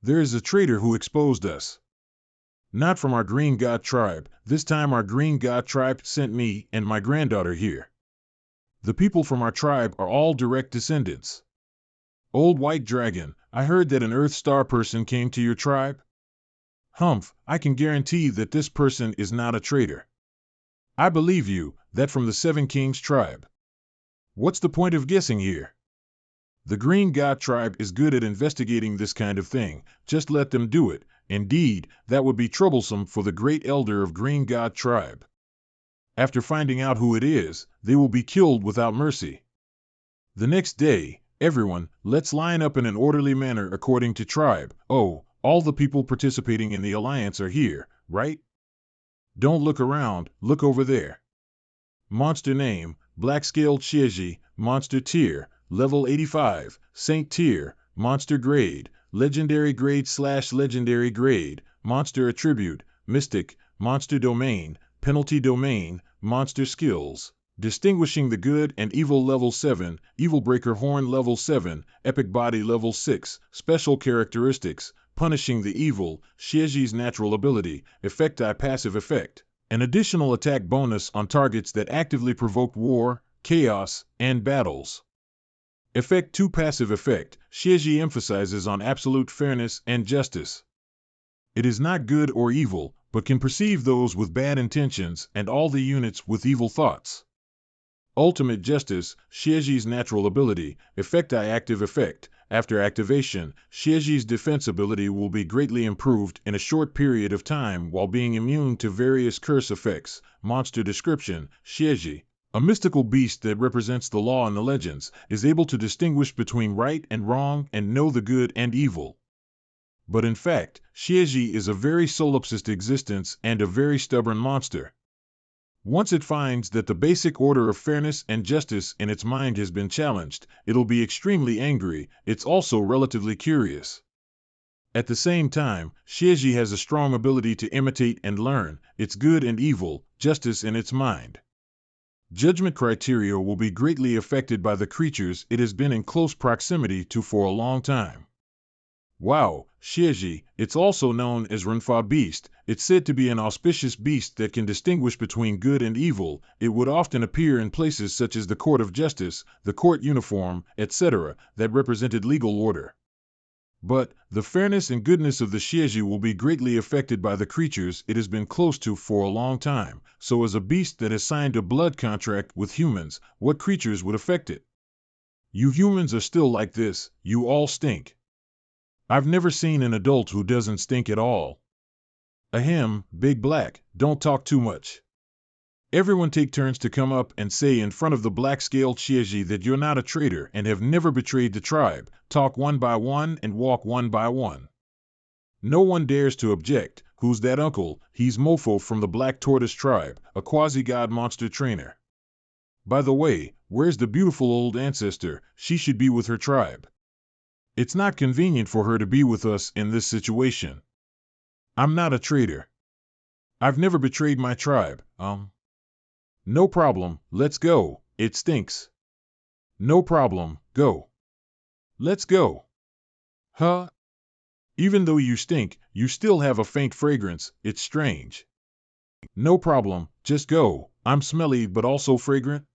There is a traitor who exposed us. Not from our Green God tribe, this time our Green God tribe sent me and my granddaughter here. The people from our tribe are all direct descendants. Old White Dragon, I heard that an Earth Star person came to your tribe? Humph, I can guarantee that this person is not a traitor. I believe you, that from the Seven Kings tribe. What's the point of guessing here? The Green God tribe is good at investigating this kind of thing, just let them do it. Indeed, that would be troublesome for the great elder of Green God tribe. After finding out who it is, they will be killed without mercy. The next day, everyone, let's line up in an orderly manner according to tribe. Oh, all the people participating in the alliance are here, right? Don't look around, look over there. Monster name, Black-Scaled Shieji, Monster tier, level 85, Saint tier, Monster grade, Legendary grade/Legendary grade, Monster attribute, Mystic, Monster domain, Penalty domain, Monster skills. Distinguishing the good and evil level 7, Evil Breaker Horn level 7, Epic Body level 6, Special characteristics, Punishing the evil, Shieji's natural ability, Effect I passive effect. An additional attack bonus on targets that actively provoke war, chaos, and battles. Effect 2 passive effect, Shieji emphasizes on absolute fairness and justice. It is not good or evil, but can perceive those with bad intentions and all the units with evil thoughts. Ultimate Justice, Shieji's natural ability, Effect I active effect. After activation, Shieji's defense ability will be greatly improved in a short period of time while being immune to various curse effects. Monster description, Shieji, a mystical beast that represents the law and the legends, is able to distinguish between right and wrong and know the good and evil. But in fact, Shieji is a very solipsist existence and a very stubborn monster. Once it finds that the basic order of fairness and justice in its mind has been challenged, it'll be extremely angry. It's also relatively curious. At the same time, Shieji has a strong ability to imitate and learn, its good and evil, justice in its mind. Judgment criteria will be greatly affected by the creatures it has been in close proximity to for a long time. Wow, Shieji, it's also known as Manhwa beast. It's said to be an auspicious beast that can distinguish between good and evil. It would often appear in places such as the Court of Justice, the court uniform, etc., that represented legal order. But the fairness and goodness of the Shieji will be greatly affected by the creatures it has been close to for a long time. So as a beast that has signed a blood contract with humans, what creatures would affect it? You humans are still like this, you all stink. I've never seen an adult who doesn't stink at all. Ahem, Big Black, don't talk too much. Everyone take turns to come up and say in front of the black-scaled Shieji that you're not a traitor and have never betrayed the tribe. Talk one by one and walk one by one. No one dares to object. Who's that uncle? He's Mofo from the Black Tortoise tribe, a quasi-god monster trainer. By the way, where's the beautiful old ancestor? She should be with her tribe. It's not convenient for her to be with us in this situation. I'm not a traitor. I've never betrayed my tribe. No problem, let's go. It stinks. No problem, go. Let's go. Huh? Even though you stink, you still have a faint fragrance. It's strange. No problem, just go. I'm smelly but also fragrant.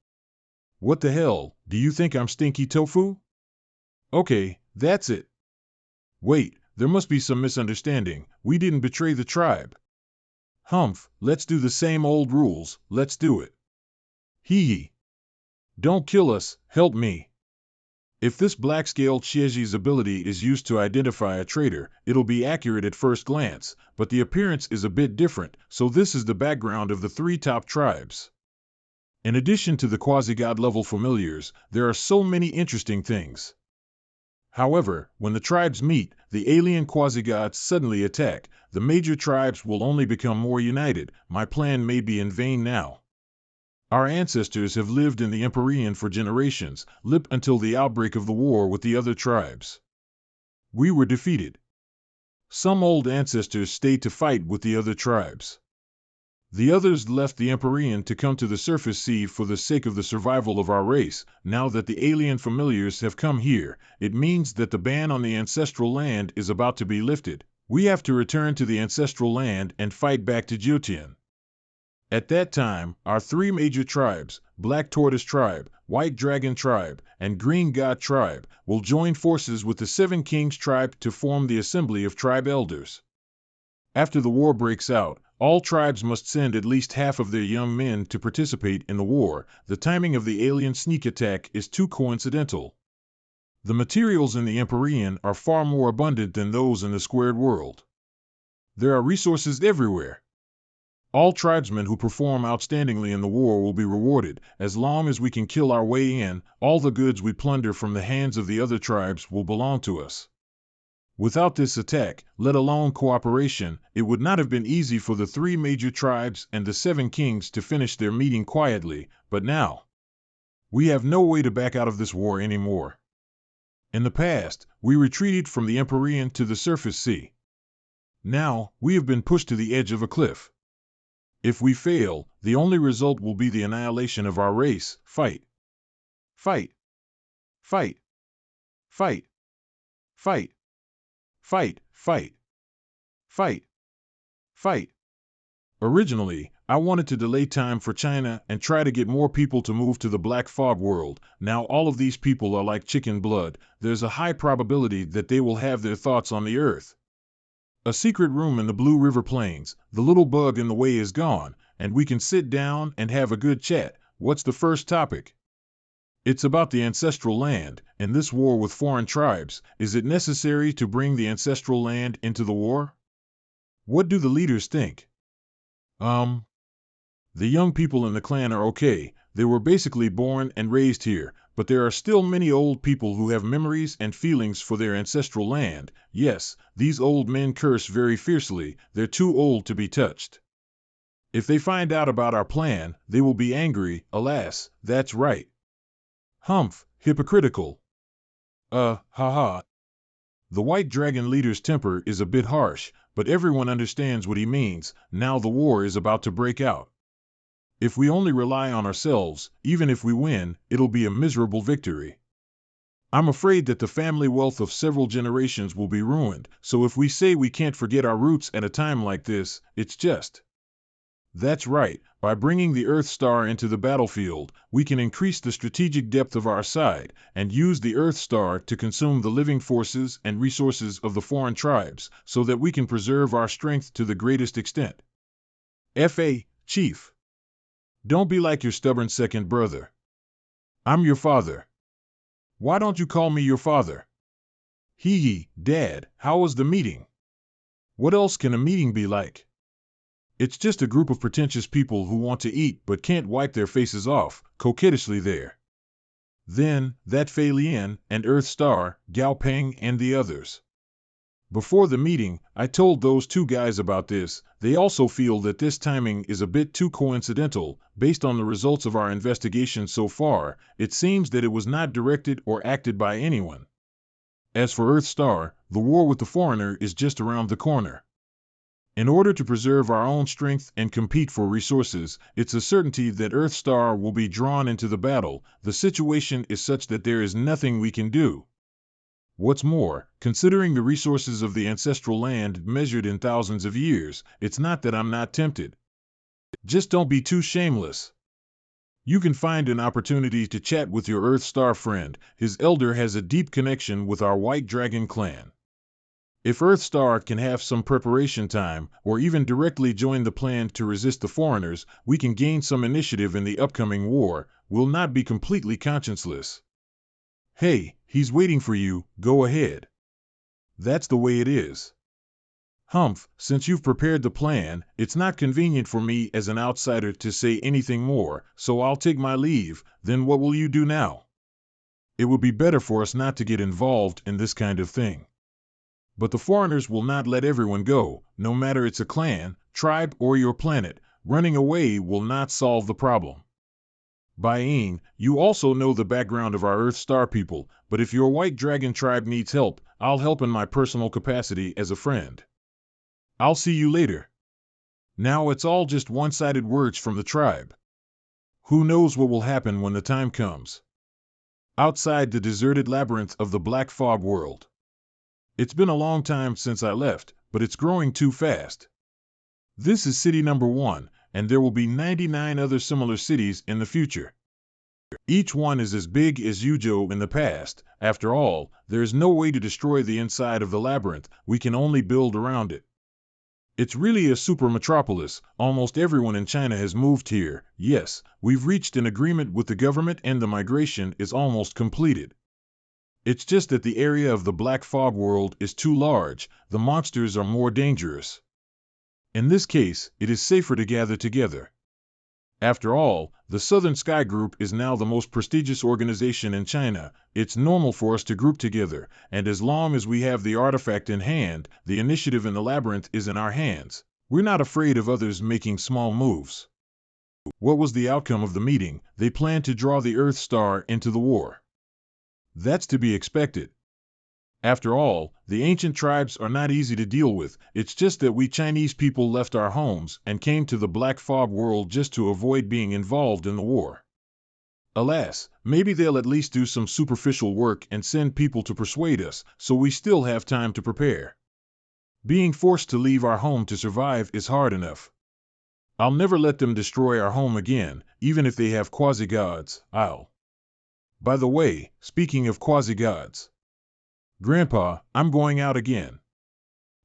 What the hell, do you think I'm stinky tofu? Okay, that's it. Wait, there must be some misunderstanding. We didn't betray the tribe. Humph, let's do the same old rules, let's do it. Hee hee. Don't kill us, help me. If this black-scaled Shieji's ability is used to identify a traitor, it'll be accurate at first glance, but the appearance is a bit different, so this is the background of the three top tribes. In addition to the quasi-god level familiars, there are so many interesting things. However, when the tribes meet, the alien quasi-gods suddenly attack. The major tribes will only become more united. My plan may be in vain now. Our ancestors have lived in the Empyrean for generations, until the outbreak of the war with the other tribes. We were defeated. Some old ancestors stayed to fight with the other tribes. The others left the Empyrean to come to the surface sea for the sake of the survival of our race. Now that the alien familiars have come here, it means that the ban on the ancestral land is about to be lifted. We have to return to the ancestral land and fight back to Jyotian. At that time, our three major tribes, Black Tortoise Tribe, White Dragon Tribe, and Green God Tribe, will join forces with the Seven Kings Tribe to form the Assembly of Tribe Elders. After the war breaks out, all tribes must send at least half of their young men to participate in the war. The timing of the alien sneak attack is too coincidental. The materials in the Empyrean are far more abundant than those in the squared world. There are resources everywhere. All tribesmen who perform outstandingly in the war will be rewarded. As long as we can kill our way in, all the goods we plunder from the hands of the other tribes will belong to us. Without this attack, let alone cooperation, it would not have been easy for the three major tribes and the seven kings to finish their meeting quietly, but now we have no way to back out of this war anymore. In the past, we retreated from the Empyrean to the surface sea. Now, we have been pushed to the edge of a cliff. If we fail, the only result will be the annihilation of our race. Fight. Fight. Fight. Fight. Fight. Fight. Fight. Fight. Fight. Originally, I wanted to delay time for China and try to get more people to move to the Black Fog world. Now all of these people are like chicken blood. There's a high probability that they will have their thoughts on the earth. A secret room in the Blue River Plains, the little bug in the way is gone, and we can sit down and have a good chat. What's the first topic? It's about the ancestral land. In this war with foreign tribes, is it necessary to bring the ancestral land into the war? What do the leaders think? The young people in the clan are okay. They were basically born and raised here, but there are still many old people who have memories and feelings for their ancestral land. Yes, these old men curse very fiercely. They're too old to be touched. If they find out about our plan, they will be angry. Alas, that's right. Humph, hypocritical. Haha. The White Dragon leader's temper is a bit harsh, but everyone understands what he means. Now the war is about to break out. If we only rely on ourselves, even if we win, it'll be a miserable victory. I'm afraid that the family wealth of several generations will be ruined, so if we say we can't forget our roots at a time like this, it's just That's right, by bringing the Earth Star into the battlefield, we can increase the strategic depth of our side, and use the Earth Star to consume the living forces and resources of the foreign tribes, so that we can preserve our strength to the greatest extent. F.A. Chief. Don't be like your stubborn second brother. I'm your father. Why don't you call me your father? Hee, Dad, how was the meeting? What else can a meeting be like? It's just a group of pretentious people who want to eat but can't wipe their faces off, coquettishly there. Then, that Fei Lian and Earth Star, Gao Peng and the others. Before the meeting, I told those two guys about this. They also feel that this timing is a bit too coincidental. Based on the results of our investigation so far, it seems that it was not directed or acted by anyone. As for Earth Star, the war with the foreigner is just around the corner. In order to preserve our own strength and compete for resources, it's a certainty that Earth Star will be drawn into the battle. The situation is such that there is nothing we can do. What's more, considering the resources of the ancestral land measured in thousands of years, it's not that I'm not tempted. Just don't be too shameless. You can find an opportunity to chat with your Earth Star friend. His elder has a deep connection with our White Dragon clan. If Earth Star can have some preparation time, or even directly join the plan to resist the foreigners, we can gain some initiative in the upcoming war. We'll not be completely conscienceless. Hey, he's waiting for you, go ahead. That's the way it is. Humph, since you've prepared the plan, it's not convenient for me as an outsider to say anything more, so I'll take my leave. Then what will you do now? It would be better for us not to get involved in this kind of thing. But the foreigners will not let everyone go, no matter it's a clan, tribe, or your planet. Running away will not solve the problem. Bain, you also know the background of our Earth Star people, but if your White Dragon tribe needs help, I'll help in my personal capacity as a friend. I'll see you later. Now it's all just one-sided words from the tribe. Who knows what will happen when the time comes? Outside the deserted labyrinth of the Black Fog world. It's been a long time since I left, but it's growing too fast. This is city number 1, and there will be 99 other similar cities in the future. Each one is as big as Yuzhou in the past. After all, there is no way to destroy the inside of the labyrinth. We can only build around it. It's really a super metropolis. Almost everyone in China has moved here. Yes, we've reached an agreement with the government and the migration is almost completed. It's just that the area of the Black Fog world is too large. The monsters are more dangerous. In this case, it is safer to gather together. After all, the Southern Sky Group is now the most prestigious organization in China. It's normal for us to group together, and as long as we have the artifact in hand, the initiative in the labyrinth is in our hands. We're not afraid of others making small moves. What was the outcome of the meeting? They planned to draw the Earth Star into the war. That's to be expected. After all, the ancient tribes are not easy to deal with. It's just that we Chinese people left our homes and came to the Black Fog world just to avoid being involved in the war. Alas, maybe they'll at least do some superficial work and send people to persuade us, so we still have time to prepare. Being forced to leave our home to survive is hard enough. I'll never let them destroy our home again, even if they have quasi-gods. By the way, speaking of quasi-gods, Grandpa, I'm going out again.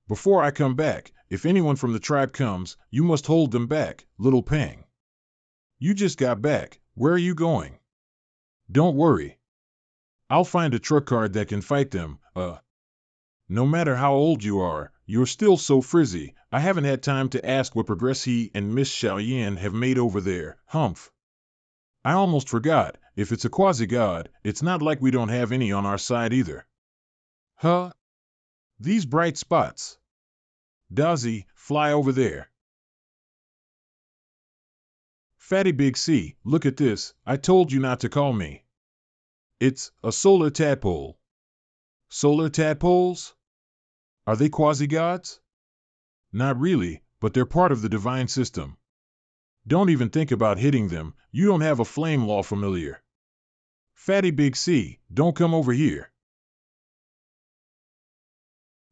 Before I come back, if anyone from the tribe comes, you must hold them back, little Peng. You just got back. Where are you going? Don't worry. I'll find a truck card that can fight them. No matter how old you are, you're still so frizzy. I haven't had time to ask what progress he and Miss Xiaoyan have made over there. Humph. I almost forgot. If it's a quasi-god, it's not like we don't have any on our side either. Huh? These bright spots. Daisy, fly over there. Fatty Big C, look at this. I told you not to call me. It's a solar tadpole. Solar tadpoles? Are they quasi-gods? Not really, but they're part of the divine system. Don't even think about hitting them. You don't have a flame law familiar. Fatty Big C, don't come over here.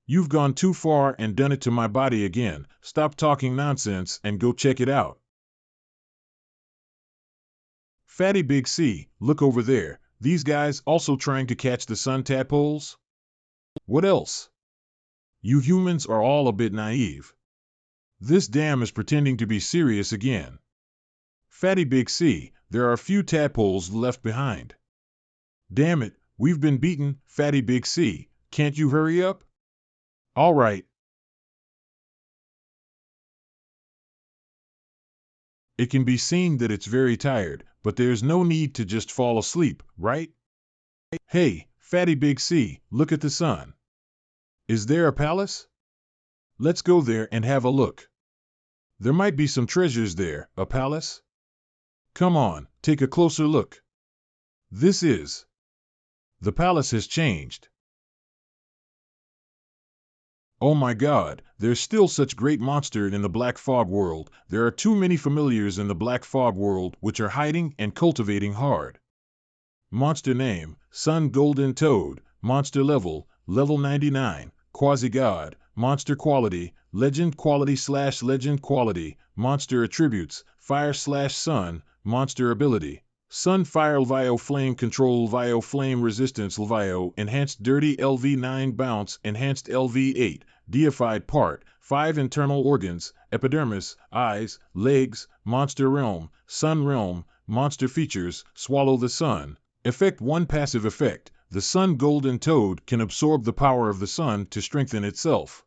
You've gone too far and done it to my body again. Stop talking nonsense and go check it out. Fatty Big C, look over there. These guys also trying to catch the sun tadpoles? What else? You humans are all a bit naive. This dam is pretending to be serious again. Fatty Big C, there are a few tadpoles left behind. Damn it, we've been beaten, Fatty Big C, can't you hurry up? All right. It can be seen that it's very tired, but there's no need to just fall asleep, right? Hey, Fatty Big C, look at the sun. Is there a palace? Let's go there and have a look. There might be some treasures there. A palace? Come on, take a closer look. This is. The palace has changed. Oh my god, there's still such great monster in the Black Fog world. There are too many familiars in the Black Fog world which are hiding and cultivating hard. Monster name, Sun Golden Toad. Monster level, level 99. Quasi-God. Monster quality, legend quality/legend quality. Monster attributes, fire/sun. Monster ability, Sun Fire LVIO Flame Control LVIO Flame Resistance LVIO Enhanced Dirty LV9 Bounce Enhanced LV8 Deified Part 5 Internal Organs, Epidermis, Eyes, Legs, Monster Realm, Sun Realm, Monster Features, Swallow the Sun. Effect 1 Passive Effect, the Sun Golden Toad can absorb the power of the sun to strengthen itself.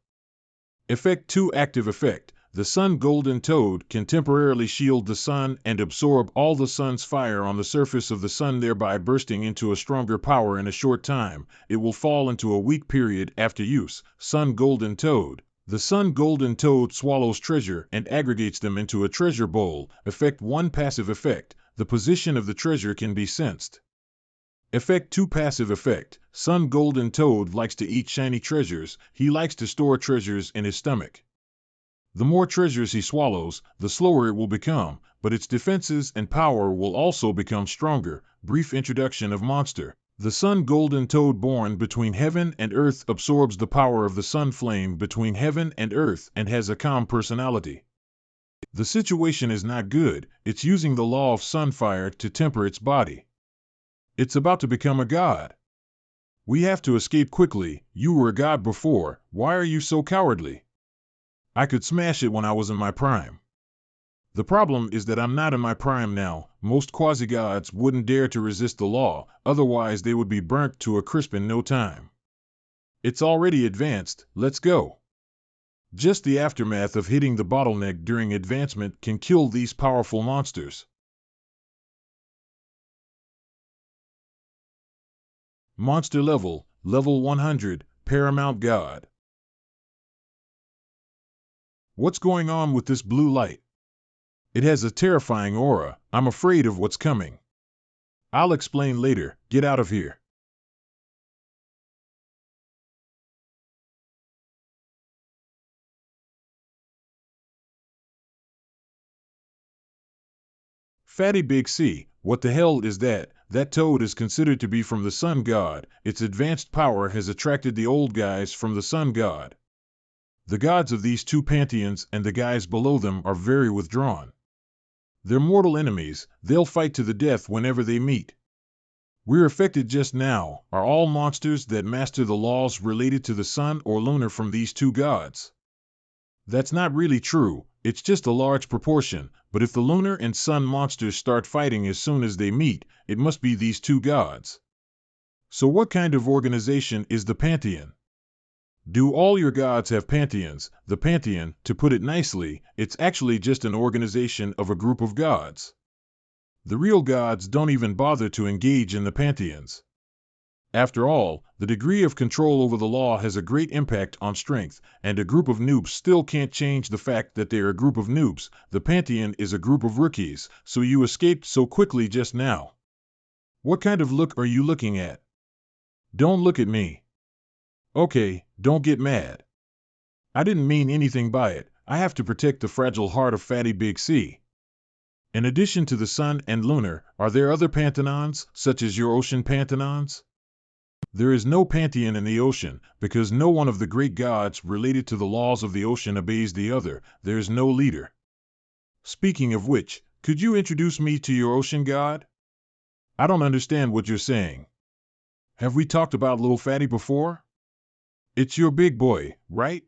Effect 2 Active Effect, the Sun Golden Toad can temporarily shield the sun and absorb all the sun's fire on the surface of the sun, thereby bursting into a stronger power in a short time. It will fall into a weak period after use. Sun Golden Toad. The Sun Golden Toad swallows treasure and aggregates them into a treasure bowl. Effect 1 Passive Effect, the position of the treasure can be sensed. Effect 2 Passive Effect, Sun Golden Toad likes to eat shiny treasures. He likes to store treasures in his stomach. The more treasures he swallows, the slower it will become, but its defenses and power will also become stronger. Brief introduction of monster. The Sun Golden Toad, born between heaven and earth, absorbs the power of the sun flame between heaven and earth and has a calm personality. The situation is not good. It's using the law of sunfire to temper its body. It's about to become a god. We have to escape quickly. You were a god before. Why are you so cowardly? I could smash it when I was in my prime. The problem is that I'm not in my prime now. Most quasi-gods wouldn't dare to resist the law, otherwise they would be burnt to a crisp in no time. It's already advanced, let's go. Just the aftermath of hitting the bottleneck during advancement can kill these powerful monsters. Monster level, level 100, Paramount God. What's going on with this blue light? It has a terrifying aura. I'm afraid of what's coming. I'll explain later. Get out of here. Fatty Big C, what the hell is that? That toad is considered to be from the sun god. Its advanced power has attracted the old guys from the sun god. The gods of these two pantheons and the guys below them are very withdrawn. They're mortal enemies. They'll fight to the death whenever they meet. We're affected just now. Are all monsters that master the laws related to the sun or lunar from these two gods? That's not really true. It's just a large proportion, but if the lunar and sun monsters start fighting as soon as they meet, it must be these two gods. So what kind of organization is the pantheon? Do all your gods have pantheons? The pantheon, to put it nicely, it's actually just an organization of a group of gods. The real gods don't even bother to engage in the pantheons. After all, the degree of control over the law has a great impact on strength, and a group of noobs still can't change the fact that they're a group of noobs. The pantheon is a group of rookies, so you escaped so quickly just now. What kind of look are you looking at? Don't look at me. Okay, don't get mad. I didn't mean anything by it. I have to protect the fragile heart of Fatty Big C. In addition to the sun and lunar, are there other pantheons, such as your ocean pantheons? There is no pantheon in the ocean, because no one of the great gods related to the laws of the ocean obeys the other. There is no leader. Speaking of which, could you introduce me to your ocean god? I don't understand what you're saying. Have we talked about Lil Fatty before? It's your big boy, right?